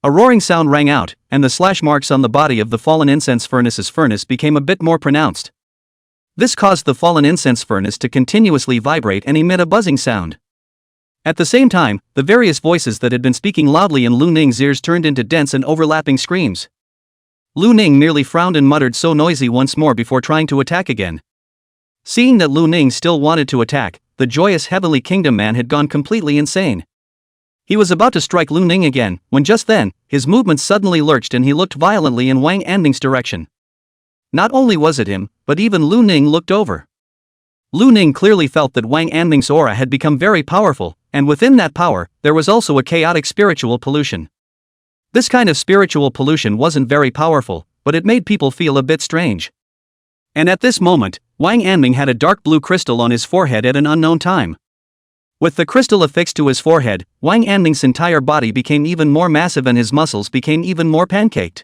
A roaring sound rang out, and the slash marks on the body of the fallen incense furnace's furnace became a bit more pronounced. This caused the fallen incense furnace to continuously vibrate and emit a buzzing sound. At the same time, the various voices that had been speaking loudly in Lu Ning's ears turned into dense and overlapping screams. Lu Ning merely frowned and muttered "so noisy" once more before trying to attack again. Seeing that Lu Ning still wanted to attack, the joyous Heavenly Kingdom man had gone completely insane. He was about to strike Lu Ning again, when just then, his movements suddenly lurched and he looked violently in Wang Anming's direction. Not only was it him, but even Lu Ning looked over. Lu Ning clearly felt that Wang Anming's aura had become very powerful, and within that power, there was also a chaotic spiritual pollution. This kind of spiritual pollution wasn't very powerful, but it made people feel a bit strange. And at this moment, Wang Anming had a dark blue crystal on his forehead at an unknown time. With the crystal affixed to his forehead, Wang Anming's entire body became even more massive and his muscles became even more pancaked.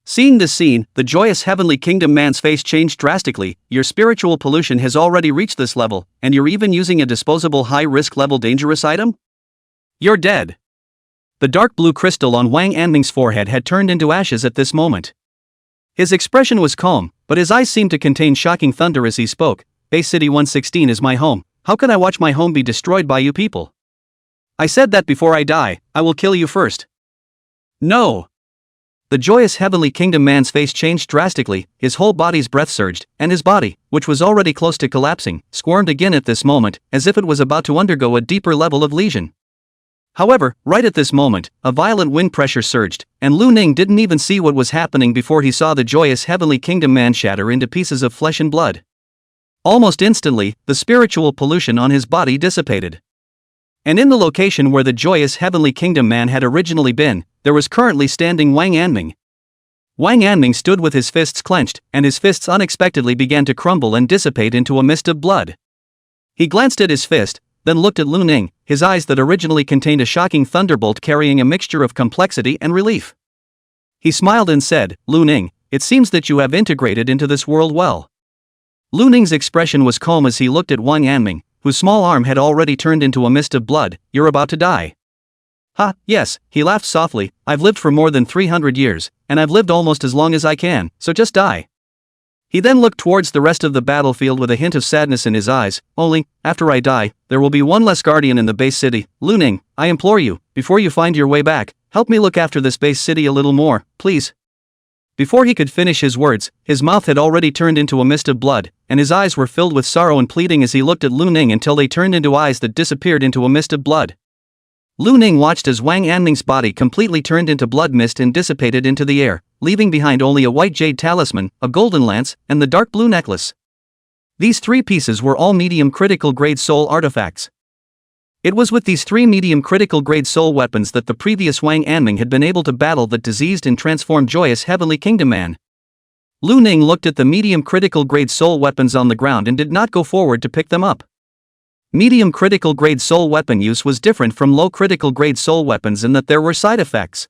Seeing this scene, the joyous heavenly kingdom man's face changed drastically. Your spiritual pollution has already reached this level, and you're even using a disposable high-risk level dangerous item? You're dead. The dark blue crystal on Wang Anming's forehead had turned into ashes at this moment. His expression was calm, but his eyes seemed to contain shocking thunder as he spoke. Base City 116 is my home. How could I watch my home be destroyed by you people? I said that before I die, I will kill you first. No. The joyous heavenly kingdom man's face changed drastically, his whole body's breath surged, and his body, which was already close to collapsing, squirmed again at this moment, as if it was about to undergo a deeper level of lesion. However, right at this moment, a violent wind pressure surged, and Lu Ning didn't even see what was happening before he saw the joyous heavenly kingdom man shatter into pieces of flesh and blood. Almost instantly, the spiritual pollution on his body dissipated. And in the location where the joyous heavenly kingdom man had originally been, there was currently standing Wang Anming. Wang Anming stood with his fists clenched, and his fists unexpectedly began to crumble and dissipate into a mist of blood. He glanced at his fist, then looked at Lu Ning, his eyes that originally contained a shocking thunderbolt carrying a mixture of complexity and relief. He smiled and said, Lu Ning, it seems that you have integrated into this world well. Lu Ning's expression was calm as he looked at Wang Anming, whose small arm had already turned into a mist of blood. You're about to die. Ha, yes, he laughed softly. I've lived for more than 300 years, and I've lived almost as long as I can, so just die. He then looked towards the rest of the battlefield with a hint of sadness in his eyes. Only, after I die, there will be one less guardian in the base city. Lu Ning, I implore you, before you find your way back, help me look after this base city a little more, please. Before he could finish his words, his mouth had already turned into a mist of blood, and his eyes were filled with sorrow and pleading as he looked at Lu Ning until they turned into eyes that disappeared into a mist of blood. Lu Ning watched as Wang Anming's body completely turned into blood mist and dissipated into the air, leaving behind only a white jade talisman, a golden lance, and the dark blue necklace. These three pieces were all medium critical grade soul artifacts. It was with these three medium critical grade soul weapons that the previous Wang Anming had been able to battle that diseased and transformed joyous heavenly kingdom man. Lu Ning looked at the medium critical grade soul weapons on the ground and did not go forward to pick them up. Medium critical grade soul weapon use was different from low critical grade soul weapons in that there were side effects.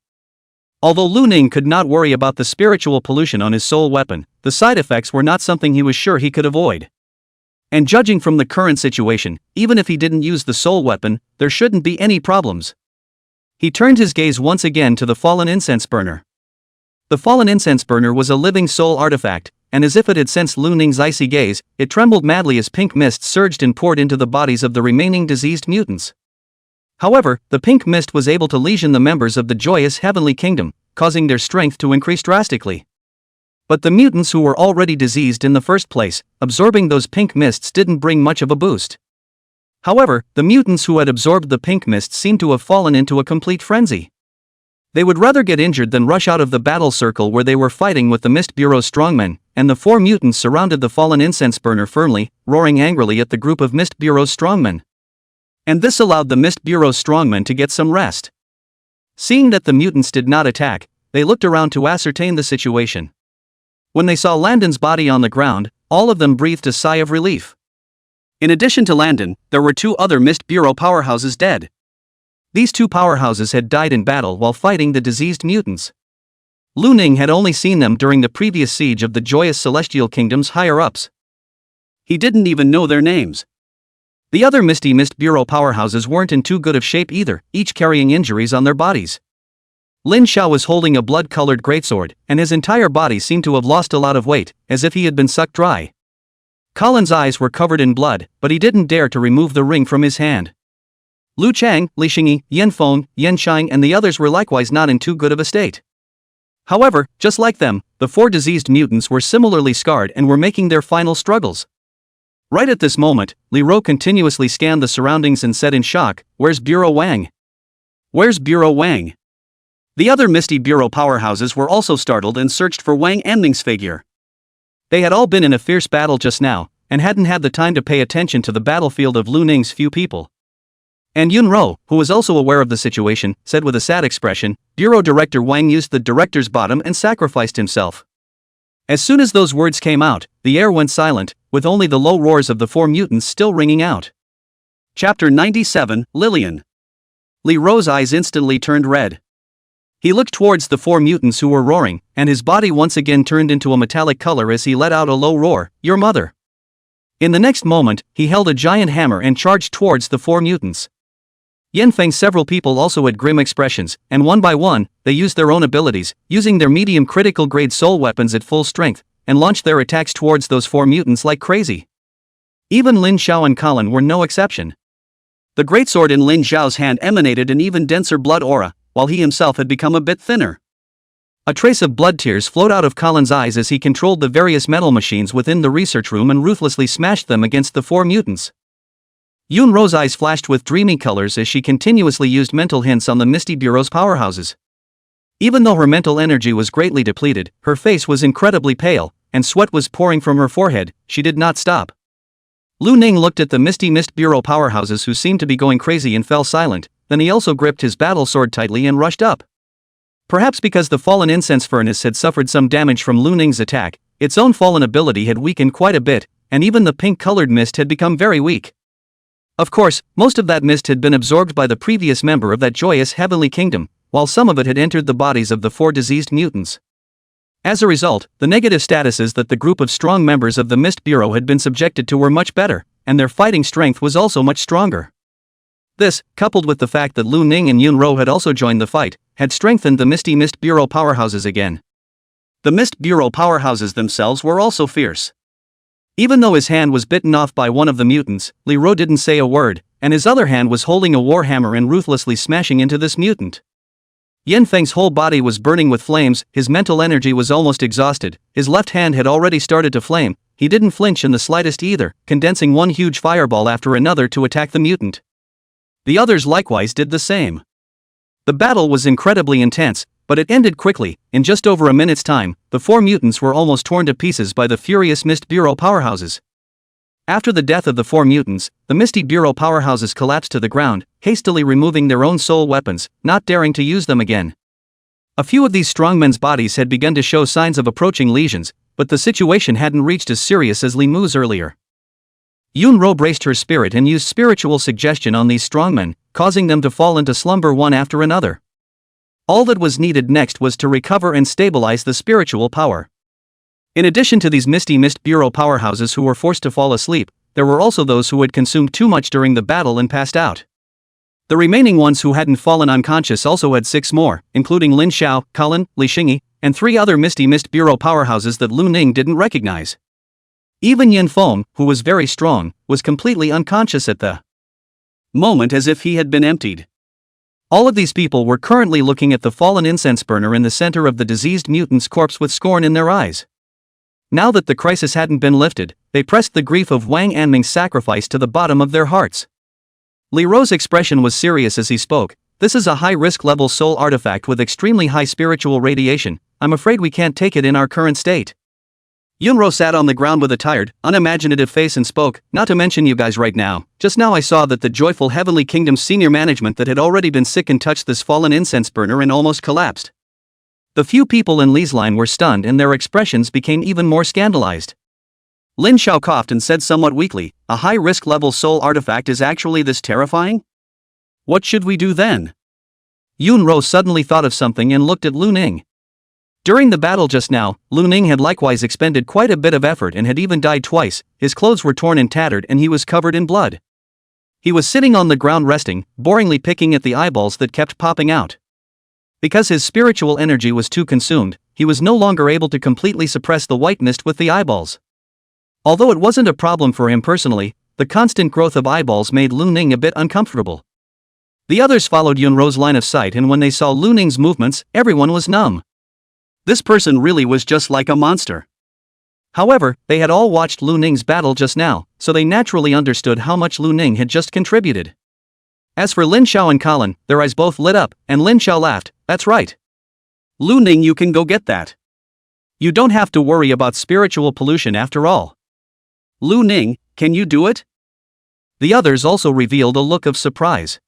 Although Lu Ning could not worry about the spiritual pollution on his soul weapon, the side effects were not something he was sure he could avoid. And judging from the current situation, even if he didn't use the soul weapon, there shouldn't be any problems. He turned his gaze once again to the fallen incense burner. The fallen incense burner was a living soul artifact, and as if it had sensed Lu Ning's icy gaze, it trembled madly as pink mist surged and poured into the bodies of the remaining diseased mutants. However, the pink mist was able to lesion the members of the joyous heavenly kingdom, causing their strength to increase drastically. But the mutants who were already diseased in the first place, absorbing those pink mists didn't bring much of a boost. However, the mutants who had absorbed the pink mist seemed to have fallen into a complete frenzy. They would rather get injured than rush out of the battle circle where they were fighting with the Mist Bureau's strongmen, and the four mutants surrounded the fallen incense burner firmly, roaring angrily at the group of Mist Bureau's strongmen. And this allowed the Mist Bureau's strongmen to get some rest. Seeing that the mutants did not attack, they looked around to ascertain the situation. When they saw Landon's body on the ground, all of them breathed a sigh of relief. In addition to Landon, there were two other Mist Bureau powerhouses dead. These two powerhouses had died in battle while fighting the diseased mutants. Lu Ning had only seen them during the previous siege of the joyous celestial kingdom's higher-ups. He didn't even know their names. The other Misty Mist Bureau powerhouses weren't in too good of shape either, each carrying injuries on their bodies. Lin Xiao was holding a blood-colored greatsword, and his entire body seemed to have lost a lot of weight, as if he had been sucked dry. Colin's eyes were covered in blood, but he didn't dare to remove the ring from his hand. Lu Chang, Li Xingyi, Yan Feng, Yan Shang and the others were likewise not in too good of a state. However, just like them, the four diseased mutants were similarly scarred and were making their final struggles. Right at this moment, Li Ro continuously scanned the surroundings and said in shock, "Where's Bureau Wang? Where's Bureau Wang?" The other Misty Bureau powerhouses were also startled and searched for Wang Anming's figure. They had all been in a fierce battle just now, and hadn't had the time to pay attention to the battlefield of Lu Ning's few people. And Yun Ro, who was also aware of the situation, said with a sad expression, "Bureau Director Wang used the director's bottom and sacrificed himself." As soon as those words came out, the air went silent, with only the low roars of the four mutants still ringing out. Chapter 97, Lillian. Li Ro's eyes instantly turned red. He looked towards the 4 mutants who were roaring, and his body once again turned into a metallic color as he let out a low roar, "Your mother!" In the next moment, he held a giant hammer and charged towards the 4 mutants. Yanfeng's several people also had grim expressions, and one by one, they used their own abilities, using their medium critical grade soul weapons at full strength, and launched their attacks towards those 4 mutants like crazy. Even Lin Xiao and Colin were no exception. The greatsword in Lin Xiao's hand emanated an even denser blood aura, while he himself had become a bit thinner. A trace of blood tears flowed out of Colin's eyes as he controlled the various metal machines within the research room and ruthlessly smashed them against the 4 mutants. Unrave's eyes flashed with dreamy colors as she continuously used mental hints on the Misty Bureau's powerhouses. Even though her mental energy was greatly depleted, her face was incredibly pale, and sweat was pouring from her forehead. She did not stop. Lu Ning looked at the Misty Mist Bureau powerhouses who seemed to be going crazy and fell silent, then he also gripped his battle sword tightly and rushed up. Perhaps because the fallen incense furnace had suffered some damage from Lu Ning's attack, its own fallen ability had weakened quite a bit, and even the pink-colored mist had become very weak. Of course, most of that mist had been absorbed by the previous member of that joyous heavenly kingdom, while some of it had entered the bodies of the 4 diseased mutants. As a result, the negative statuses that the group of strong members of the Mist Bureau had been subjected to were much better, and their fighting strength was also much stronger. This, coupled with the fact that Lu Ning and Unraveling had also joined the fight, had strengthened the Misty Mist Bureau powerhouses again. The Mist Bureau powerhouses themselves were also fierce. Even though his hand was bitten off by one of the mutants, Li Ro didn't say a word, and his other hand was holding a warhammer and ruthlessly smashing into this mutant. Yanfeng's whole body was burning with flames, his mental energy was almost exhausted, his left hand had already started to flame, he didn't flinch in the slightest either, condensing one huge fireball after another to attack the mutant. The others likewise did the same. The battle was incredibly intense, but it ended quickly. In just over a minute's time, the 4 mutants were almost torn to pieces by the furious Mist Bureau powerhouses. After the death of the 4 mutants, the Misty Bureau powerhouses collapsed to the ground, hastily removing their own soul weapons, not daring to use them again. A few of these strongmen's bodies had begun to show signs of approaching lesions, but the situation hadn't reached as serious as Li Mu's earlier. Unraveling braced her spirit and used spiritual suggestion on these strongmen, causing them to fall into slumber one after another. All that was needed next was to recover and stabilize the spiritual power. In addition to these Misty Mist Bureau powerhouses who were forced to fall asleep, there were also those who had consumed too much during the battle and passed out. The remaining ones who hadn't fallen unconscious also had 6 more, including Lin Xiao, Colin, Li Xingyi, and 3 other Misty Mist Bureau powerhouses that Lu Ning didn't recognize. Even Yin Feng, who was very strong, was completely unconscious at the moment as if he had been emptied. All of these people were currently looking at the fallen incense burner in the center of the diseased mutant's corpse with scorn in their eyes. Now that the crisis hadn't been lifted, they pressed the grief of Wang Anming's sacrifice to the bottom of their hearts. Li Ro's expression was serious as he spoke. "This is a high-risk level soul artifact with extremely high spiritual radiation. I'm afraid we can't take it in our current state." Unraveling sat on the ground with a tired, unimaginative face and spoke, "Not to mention you guys right now. Just now I saw that the joyful Heavenly Kingdom's senior management that had already been sick and touched this fallen incense burner and almost collapsed." The few people in Li's line were stunned and their expressions became even more scandalized. Lin Xiao coughed and said somewhat weakly, "A high-risk level soul artifact is actually this terrifying? What should we do then?" Unraveling suddenly thought of something and looked at Lu Ning. During the battle just now, Lu Ning had likewise expended quite a bit of effort and had even died twice. His clothes were torn and tattered and he was covered in blood. He was sitting on the ground resting, boringly picking at the eyeballs that kept popping out. Because his spiritual energy was too consumed, he was no longer able to completely suppress the white mist with the eyeballs. Although it wasn't a problem for him personally, the constant growth of eyeballs made Lu Ning a bit uncomfortable. The others followed Yunro's line of sight and when they saw Lu Ning's movements, everyone was numb. This person really was just like a monster. However, they had all watched Lu Ning's battle just now, so they naturally understood how much Lu Ning had just contributed. As for Lin Xiao and Colin, their eyes both lit up, and Lin Xiao laughed, "That's right. Lu Ning, you can go get that. You don't have to worry about spiritual pollution after all. Lu Ning, can you do it?" The others also revealed a look of surprise.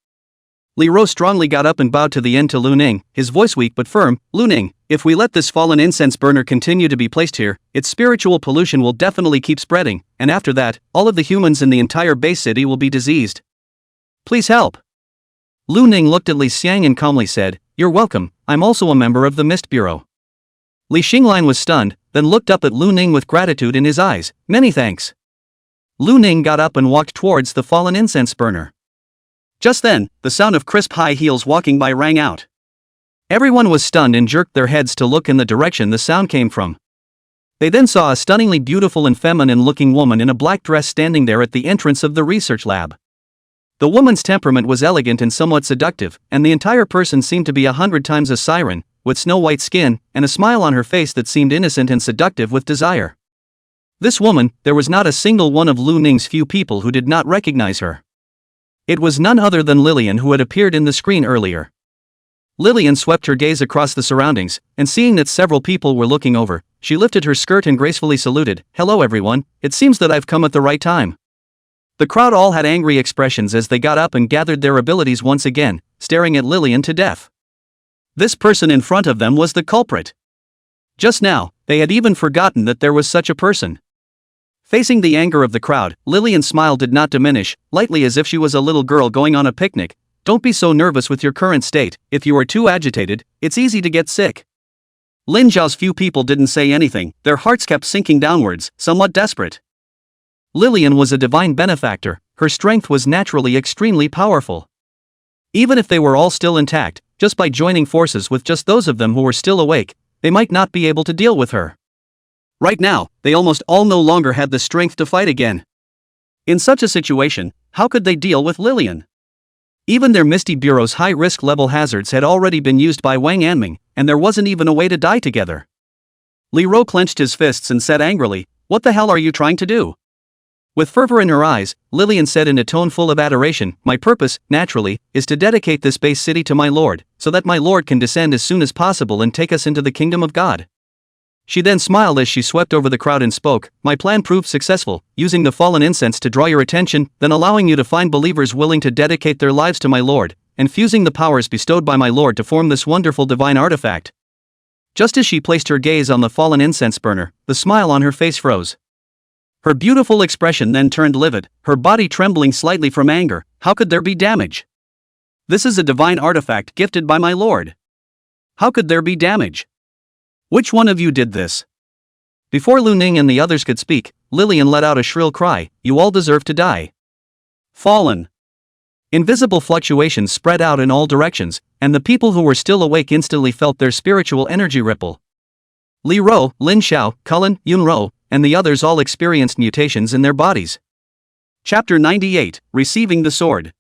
Li Ro strongly got up and bowed to the end to Lu Ning, his voice weak but firm. "Lu Ning, if we let this fallen incense burner continue to be placed here, its spiritual pollution will definitely keep spreading, and after that, all of the humans in the entire base city will be diseased. Please help. Lu Ning looked at Li Xiang and calmly said, You're welcome, I'm also a member of the Mist Bureau. Li Xinglin was stunned, then looked up at Lu Ning with gratitude in his eyes. Many thanks. Lu Ning got up and walked towards the fallen incense burner. Just then, the sound of crisp high heels walking by rang out. Everyone was stunned and jerked their heads to look in the direction the sound came from. They then saw a stunningly beautiful and feminine-looking woman in a black dress standing there at the entrance of the research lab. The woman's temperament was elegant and somewhat seductive, and the entire person seemed to be 100 times a siren, with snow-white skin, and a smile on her face that seemed innocent and seductive with desire. This woman, there was not a single one of Lu Ning's few people who did not recognize her. It was none other than Lillian who had appeared in the screen earlier. Lillian swept her gaze across the surroundings, and seeing that several people were looking over, she lifted her skirt and gracefully saluted, Hello everyone, it seems that I've come at the right time. The crowd all had angry expressions as they got up and gathered their abilities once again, staring at Lillian to death. This person in front of them was the culprit. Just now, they had even forgotten that there was such a person. Facing the anger of the crowd, Lillian's smile did not diminish, lightly as if she was a little girl going on a picnic. Don't be so nervous with your current state, if you are too agitated, it's easy to get sick. Lin Zhao's few people didn't say anything, their hearts kept sinking downwards, somewhat desperate. Lillian was a divine benefactor, her strength was naturally extremely powerful. Even if they were all still intact, just by joining forces with just those of them who were still awake, they might not be able to deal with her. Right now, they almost all no longer had the strength to fight again. In such a situation, how could they deal with Lillian? Even their Misty Bureau's high-risk level hazards had already been used by Wang Anming, and there wasn't even a way to die together. Li Ro clenched his fists and said angrily, What the hell are you trying to do? With fervor in her eyes, Lillian said in a tone full of adoration, My purpose, naturally, is to dedicate this base city to my lord, so that my lord can descend as soon as possible and take us into the kingdom of God. She then smiled as she swept over the crowd and spoke, My plan proved successful, using the fallen incense to draw your attention, then allowing you to find believers willing to dedicate their lives to my lord, and fusing the powers bestowed by my lord to form this wonderful divine artifact. Just as she placed her gaze on the fallen incense burner, the smile on her face froze. Her beautiful expression then turned livid, her body trembling slightly from anger. How could there be damage? This is a divine artifact gifted by my lord. How could there be damage? Which one of you did this? Before Lu Ning and the others could speak, Lillian let out a shrill cry, You all deserve to die. Fallen. Invisible fluctuations spread out in all directions, and the people who were still awake instantly felt their spiritual energy ripple. Li Ro, Lin Xiao, Cullen, Yun Ro, and the others all experienced mutations in their bodies. Chapter 98, Receiving the Sword.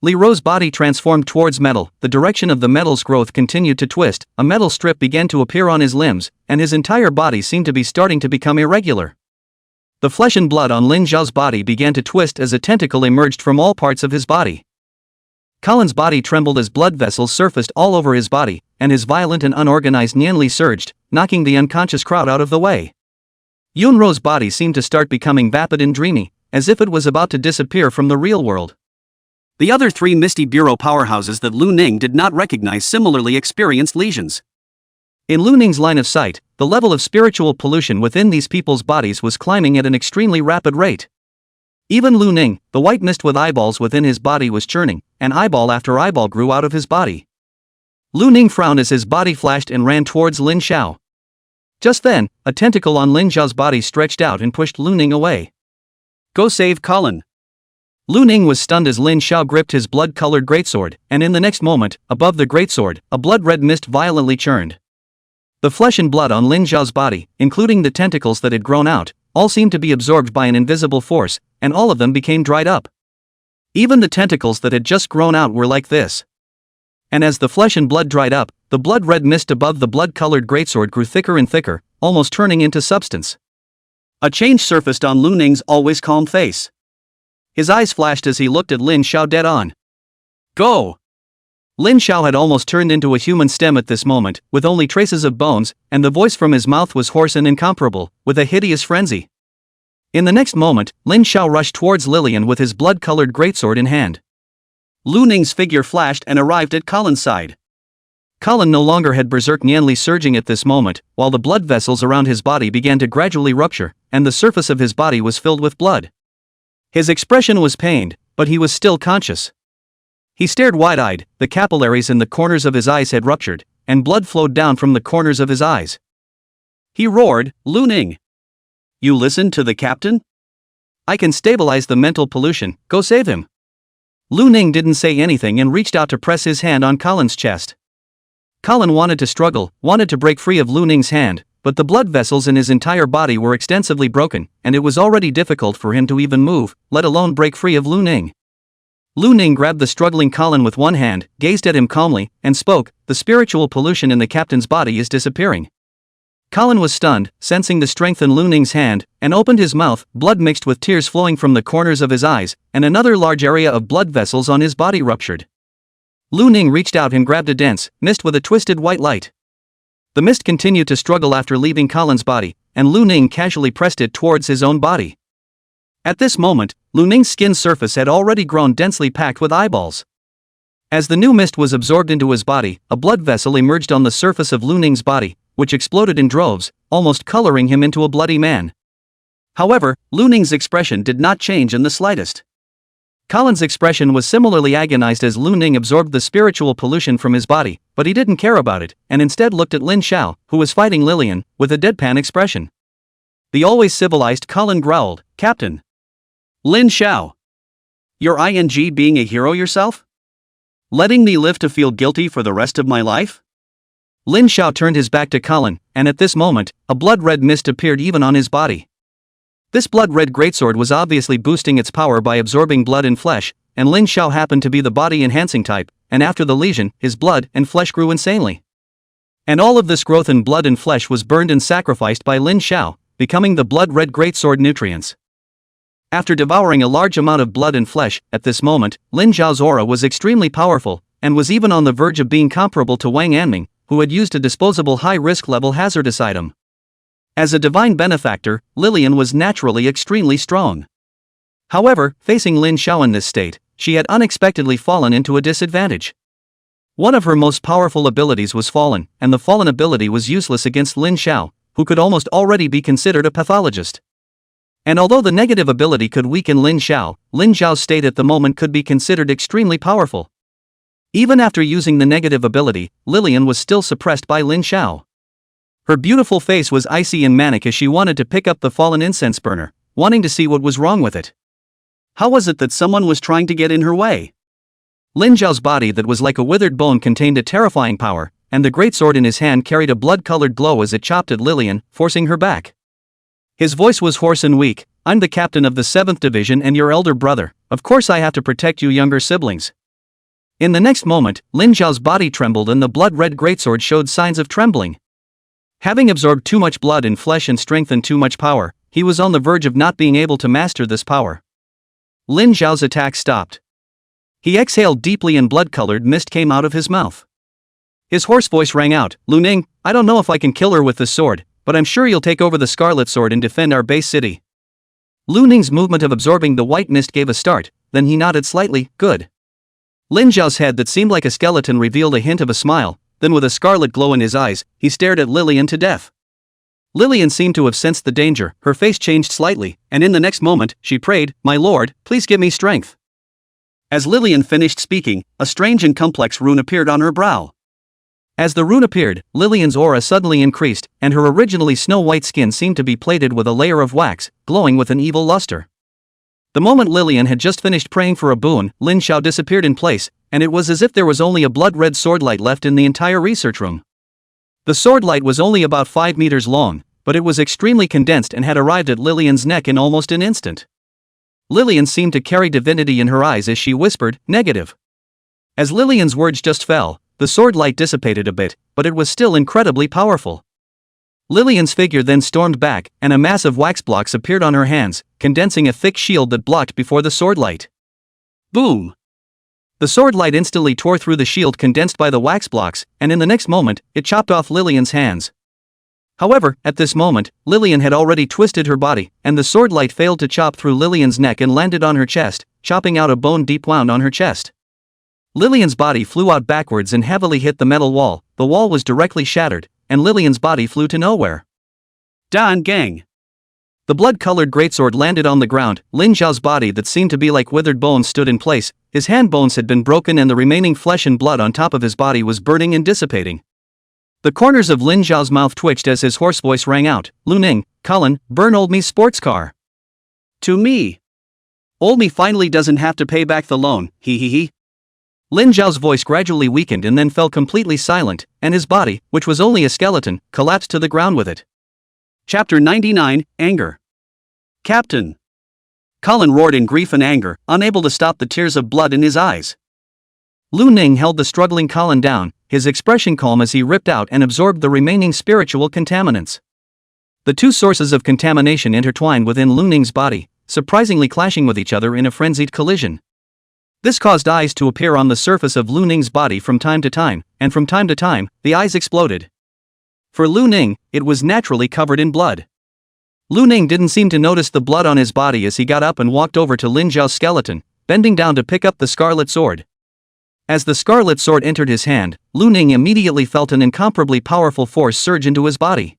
Li Ro's body transformed towards metal, the direction of the metal's growth continued to twist, a metal strip began to appear on his limbs, and his entire body seemed to be starting to become irregular. The flesh and blood on Lin Zhao's body began to twist as a tentacle emerged from all parts of his body. Cullen's body trembled as blood vessels surfaced all over his body, and his violent and unorganized Nianli surged, knocking the unconscious crowd out of the way. Yun Ro's body seemed to start becoming vapid and dreamy, as if it was about to disappear from the real world. The other three Misty Bureau powerhouses that Lu Ning did not recognize similarly experienced lesions. In Lu Ning's line of sight, the level of spiritual pollution within these people's bodies was climbing at an extremely rapid rate. Even Lu Ning, the white mist with eyeballs within his body was churning, and eyeball after eyeball grew out of his body. Lu Ning frowned as his body flashed and ran towards Lin Xiao. Just then, a tentacle on Lin Xiao's body stretched out and pushed Lu Ning away. Go save Cullen. Lu Ning was stunned as Lin Xiao gripped his blood-colored greatsword, and in the next moment, above the greatsword, a blood-red mist violently churned. The flesh and blood on Lin Xiao's body, including the tentacles that had grown out, all seemed to be absorbed by an invisible force, and all of them became dried up. Even the tentacles that had just grown out were like this. And as the flesh and blood dried up, the blood-red mist above the blood-colored greatsword grew thicker and thicker, almost turning into substance. A change surfaced on Lu Ning's always calm face. His eyes flashed as he looked at Lin Xiao dead on. Go! Lin Xiao had almost turned into a human stem at this moment, with only traces of bones, and the voice from his mouth was hoarse and incomparable, with a hideous frenzy. In the next moment, Lin Xiao rushed towards Lillian with his blood-colored greatsword in hand. Lu Ning's figure flashed and arrived at Cullen's side. Cullen no longer had berserk Nianli surging at this moment, while the blood vessels around his body began to gradually rupture, and the surface of his body was filled with blood. His expression was pained, but he was still conscious. He stared wide-eyed, the capillaries in the corners of his eyes had ruptured, and blood flowed down from the corners of his eyes. He roared, "Looning! You listen to the captain? I can stabilize the mental pollution, go save him." Looning didn't say anything and reached out to press his hand on Colin's chest. Colin wanted to struggle, wanted to break free of Looning's hand, but the blood vessels in his entire body were extensively broken, and it was already difficult for him to even move, let alone break free of Looning. Looning grabbed the struggling Colin with one hand, gazed at him calmly, and spoke, "The spiritual pollution in the captain's body is disappearing." Colin was stunned, sensing the strength in Looning's hand, and opened his mouth, blood mixed with tears flowing from the corners of his eyes, and another large area of blood vessels on his body ruptured. Looning reached out and grabbed a dense mist with a twisted white light. The mist continued to struggle after leaving Colin's body, and Looning casually pressed it towards his own body. At this moment, Looning's skin surface had already grown densely packed with eyeballs. As the new mist was absorbed into his body, a blood vessel emerged on the surface of Looning's body, which exploded in droves, almost coloring him into a bloody man. However, Looning's expression did not change in the slightest. Colin's expression was similarly agonized as Looning absorbed the spiritual pollution from his body, but he didn't care about it, and instead looked at Lin Xiao, who was fighting Lillian, with a deadpan expression. The always civilized Colin growled, "Captain! Lin Xiao! You're being a hero yourself? Letting me live to feel guilty for the rest of my life?" Lin Xiao turned his back to Colin, and at this moment, a blood-red mist appeared even on his body. This blood-red greatsword was obviously boosting its power by absorbing blood and flesh, and Lin Xiao happened to be the body-enhancing type, and after the lesion, his blood and flesh grew insanely. And all of this growth in blood and flesh was burned and sacrificed by Lin Xiao, becoming the blood-red greatsword nutrients. After devouring a large amount of blood and flesh, at this moment, Lin Xiao's aura was extremely powerful, and was even on the verge of being comparable to Wang Anming, who had used a disposable high-risk level hazardous item. As a divine benefactor, Lillian was naturally extremely strong. However, facing Lin Xiao in this state, she had unexpectedly fallen into a disadvantage. One of her most powerful abilities was fallen, and the fallen ability was useless against Lin Xiao, who could almost already be considered a pathologist. And although the negative ability could weaken Lin Xiao's state at the moment could be considered extremely powerful. Even after using the negative ability, Lillian was still suppressed by Lin Xiao. Her beautiful face was icy and manic as she wanted to pick up the fallen incense burner, wanting to see what was wrong with it. How was it that someone was trying to get in her way? Lin Xiao's body that was like a withered bone contained a terrifying power, and the greatsword in his hand carried a blood-colored glow as it chopped at Lillian, forcing her back. His voice was hoarse and weak. "I'm the captain of the 7th Division and your elder brother, of course I have to protect you younger siblings." In the next moment, Lin Xiao's body trembled and the blood-red greatsword showed signs of trembling. Having absorbed too much blood and flesh and strengthened too much power, he was on the verge of not being able to master this power. Lin Xiao's attack stopped. He exhaled deeply and blood-colored mist came out of his mouth. His hoarse voice rang out, "Looning, I don't know if I can kill her with this sword, but I'm sure you'll take over the Scarlet Sword and defend our base city." Looning's movement of absorbing the white mist gave a start, then he nodded slightly, "Good." Lin Xiao's head that seemed like a skeleton revealed a hint of a smile, then with a scarlet glow in his eyes, he stared at Lillian to death. Lillian seemed to have sensed the danger, her face changed slightly, and in the next moment, she prayed, "My lord, please give me strength." As Lillian finished speaking, a strange and complex rune appeared on her brow. As the rune appeared, Lillian's aura suddenly increased, and her originally snow-white skin seemed to be plated with a layer of wax, glowing with an evil luster. The moment Lillian had just finished praying for a boon, Lin Xiao disappeared in place, and it was as if there was only a blood-red sword light left in the entire research room. The sword light was only about 5 meters long, but it was extremely condensed and had arrived at Lillian's neck in almost an instant. Lillian seemed to carry divinity in her eyes as she whispered, "Negative." As Lillian's words just fell, the sword light dissipated a bit, but it was still incredibly powerful. Lillian's figure then stormed back, and a mass of wax blocks appeared on her hands, condensing a thick shield that blocked before the sword light. Boom! The sword light instantly tore through the shield condensed by the wax blocks, and in the next moment, it chopped off Lillian's hands. However, at this moment, Lillian had already twisted her body, and the sword light failed to chop through Lillian's neck and landed on her chest, chopping out a bone deep wound on her chest. Lillian's body flew out backwards and heavily hit the metal wall. The wall was directly shattered, and Lillian's body flew to nowhere. Dan gang! The blood-colored greatsword landed on the ground. Lin Xiao's body that seemed to be like withered bones stood in place, his hand bones had been broken and the remaining flesh and blood on top of his body was burning and dissipating. The corners of Lin Zhao's mouth twitched as his hoarse voice rang out, "Lu Ning, Colin, burn old me's sports car." To me. Old me finally doesn't have to pay back the loan, he. Lin Zhao's voice gradually weakened and then fell completely silent, and his body, which was only a skeleton, collapsed to the ground with it. Chapter 99, Anger. Captain. Colin roared in grief and anger, unable to stop the tears of blood in his eyes. Lu Ning held the struggling Colin down, his expression calm as he ripped out and absorbed the remaining spiritual contaminants. The two sources of contamination intertwined within Lu Ning's body, surprisingly clashing with each other in a frenzied collision. This caused eyes to appear on the surface of Lu Ning's body from time to time, and from time to time, the eyes exploded. For Lu Ning, it was naturally covered in blood. Lu Ning didn't seem to notice the blood on his body as he got up and walked over to Lin Zhao's skeleton, bending down to pick up the scarlet sword. As the scarlet sword entered his hand, Lu Ning immediately felt an incomparably powerful force surge into his body.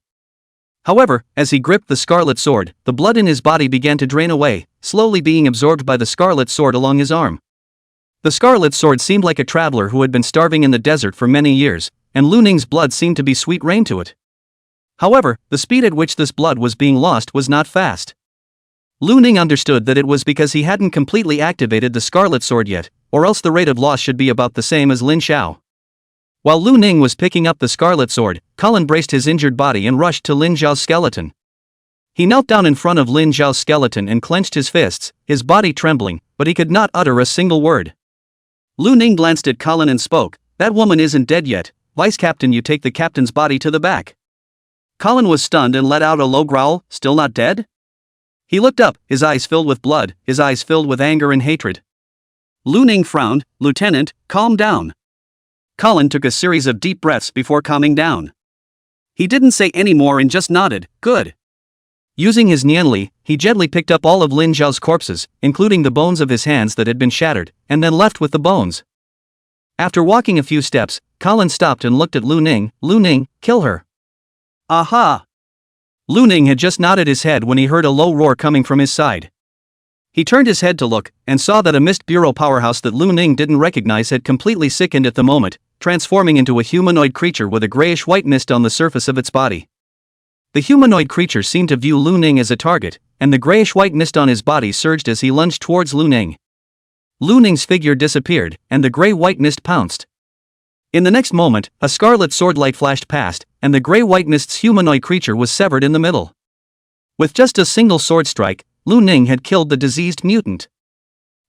However, as he gripped the scarlet sword, the blood in his body began to drain away, slowly being absorbed by the scarlet sword along his arm. The scarlet sword seemed like a traveler who had been starving in the desert for many years, and Lu Ning's blood seemed to be sweet rain to it. However, the speed at which this blood was being lost was not fast. Lu Ning understood that it was because he hadn't completely activated the scarlet sword yet, or else the rate of loss should be about the same as Lin Zhao. While Lu Ning was picking up the scarlet sword, Colin braced his injured body and rushed to Lin Zhao's skeleton. He knelt down in front of Lin Zhao's skeleton and clenched his fists, his body trembling, but he could not utter a single word. Lu Ning glanced at Colin and spoke, "That woman isn't dead yet, Vice Captain, you take the captain's body to the back." Colin was stunned and let out a low growl, "Still not dead?" He looked up, his eyes filled with blood, his eyes filled with anger and hatred. Lu Ning frowned, "Lieutenant, calm down." Colin took a series of deep breaths before calming down. He didn't say any more and just nodded, "Good." Using his Nianli, he gently picked up all of Lin Zhao's corpses, including the bones of his hands that had been shattered, and then left with the bones. After walking a few steps, Colin stopped and looked at Lu Ning. "Lu Ning, kill her." "Aha!" Lu Ning had just nodded his head when he heard a low roar coming from his side. He turned his head to look, and saw that a mist bureau powerhouse that Lu Ning didn't recognize had completely sickened at the moment, transforming into a humanoid creature with a grayish-white mist on the surface of its body. The humanoid creature seemed to view Lu Ning as a target, and the grayish-white mist on his body surged as he lunged towards Lu Ning. Lu Ning's figure disappeared, and the gray-white mist pounced. In the next moment, a scarlet sword light flashed past, and the gray-white mist's humanoid creature was severed in the middle. With just a single sword strike, Lu Ning had killed the diseased mutant.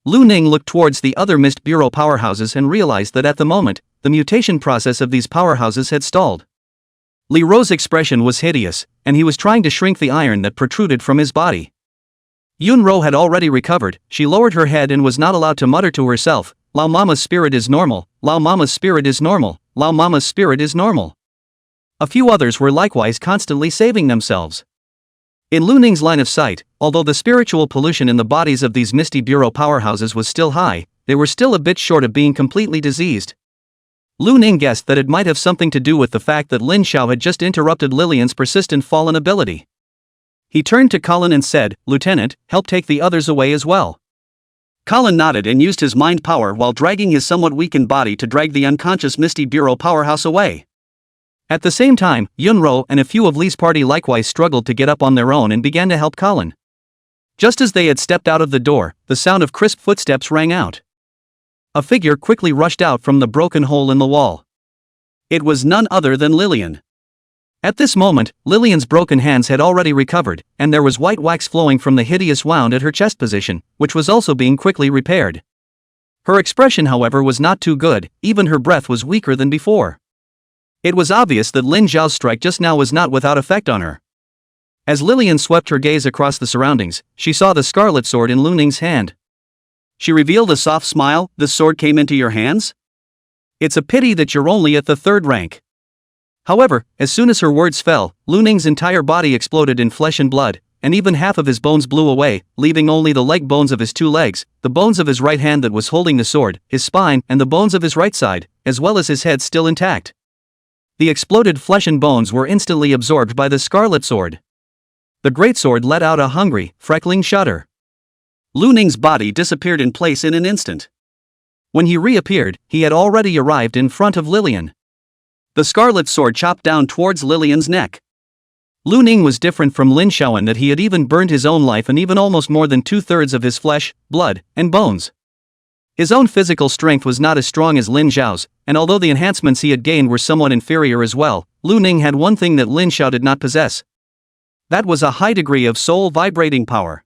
Lu Ning looked towards the other Mist Bureau powerhouses and realized that at the moment, the mutation process of these powerhouses had stalled. Li Ro's expression was hideous, and he was trying to shrink the iron that protruded from his body. Yunro had already recovered. She lowered her head and was not allowed to mutter to herself, "Lao Mama's spirit is normal, Lao Mama's spirit is normal, Lao Mama's spirit is normal." A few others were likewise constantly saving themselves. In Lu Ning's line of sight, although the spiritual pollution in the bodies of these Misty Bureau powerhouses was still high, they were still a bit short of being completely diseased. Lu Ning guessed that it might have something to do with the fact that Lin Xiao had just interrupted Lillian's persistent fallen ability. He turned to Colin and said, "Lieutenant, help take the others away as well." Colin nodded and used his mind power while dragging his somewhat weakened body to drag the unconscious Misty Bureau powerhouse away. At the same time, Yunro and a few of Li's party likewise struggled to get up on their own and began to help Colin. Just as they had stepped out of the door, the sound of crisp footsteps rang out. A figure quickly rushed out from the broken hole in the wall. It was none other than Lillian. At this moment, Lillian's broken hands had already recovered, and there was white wax flowing from the hideous wound at her chest position, which was also being quickly repaired. Her expression, however, was not too good, even her breath was weaker than before. It was obvious that Lin Zhao's strike just now was not without effect on her. As Lillian swept her gaze across the surroundings, she saw the scarlet sword in Lu Ning's hand. She revealed a soft smile. "This sword came into your hands? It's a pity that you're only at the 3rd rank." However, as soon as her words fell, Lu Ning's entire body exploded in flesh and blood, and even half of his bones blew away, leaving only the leg bones of his 2 legs, the bones of his right hand that was holding the sword, his spine, and the bones of his right side, as well as his head still intact. The exploded flesh and bones were instantly absorbed by the scarlet sword. The great sword let out a hungry, freckling shudder. Lu Ning's body disappeared in place in an instant. When he reappeared, he had already arrived in front of Lillian. The scarlet sword chopped down towards Lillian's neck. Lu Ning was different from Lin Xiao in that he had even burned his own life and even almost more than 2/3 of his flesh, blood, and bones. His own physical strength was not as strong as Lin Xiao's, and although the enhancements he had gained were somewhat inferior as well, Lu Ning had one thing that Lin Xiao did not possess. That was a high degree of soul vibrating power.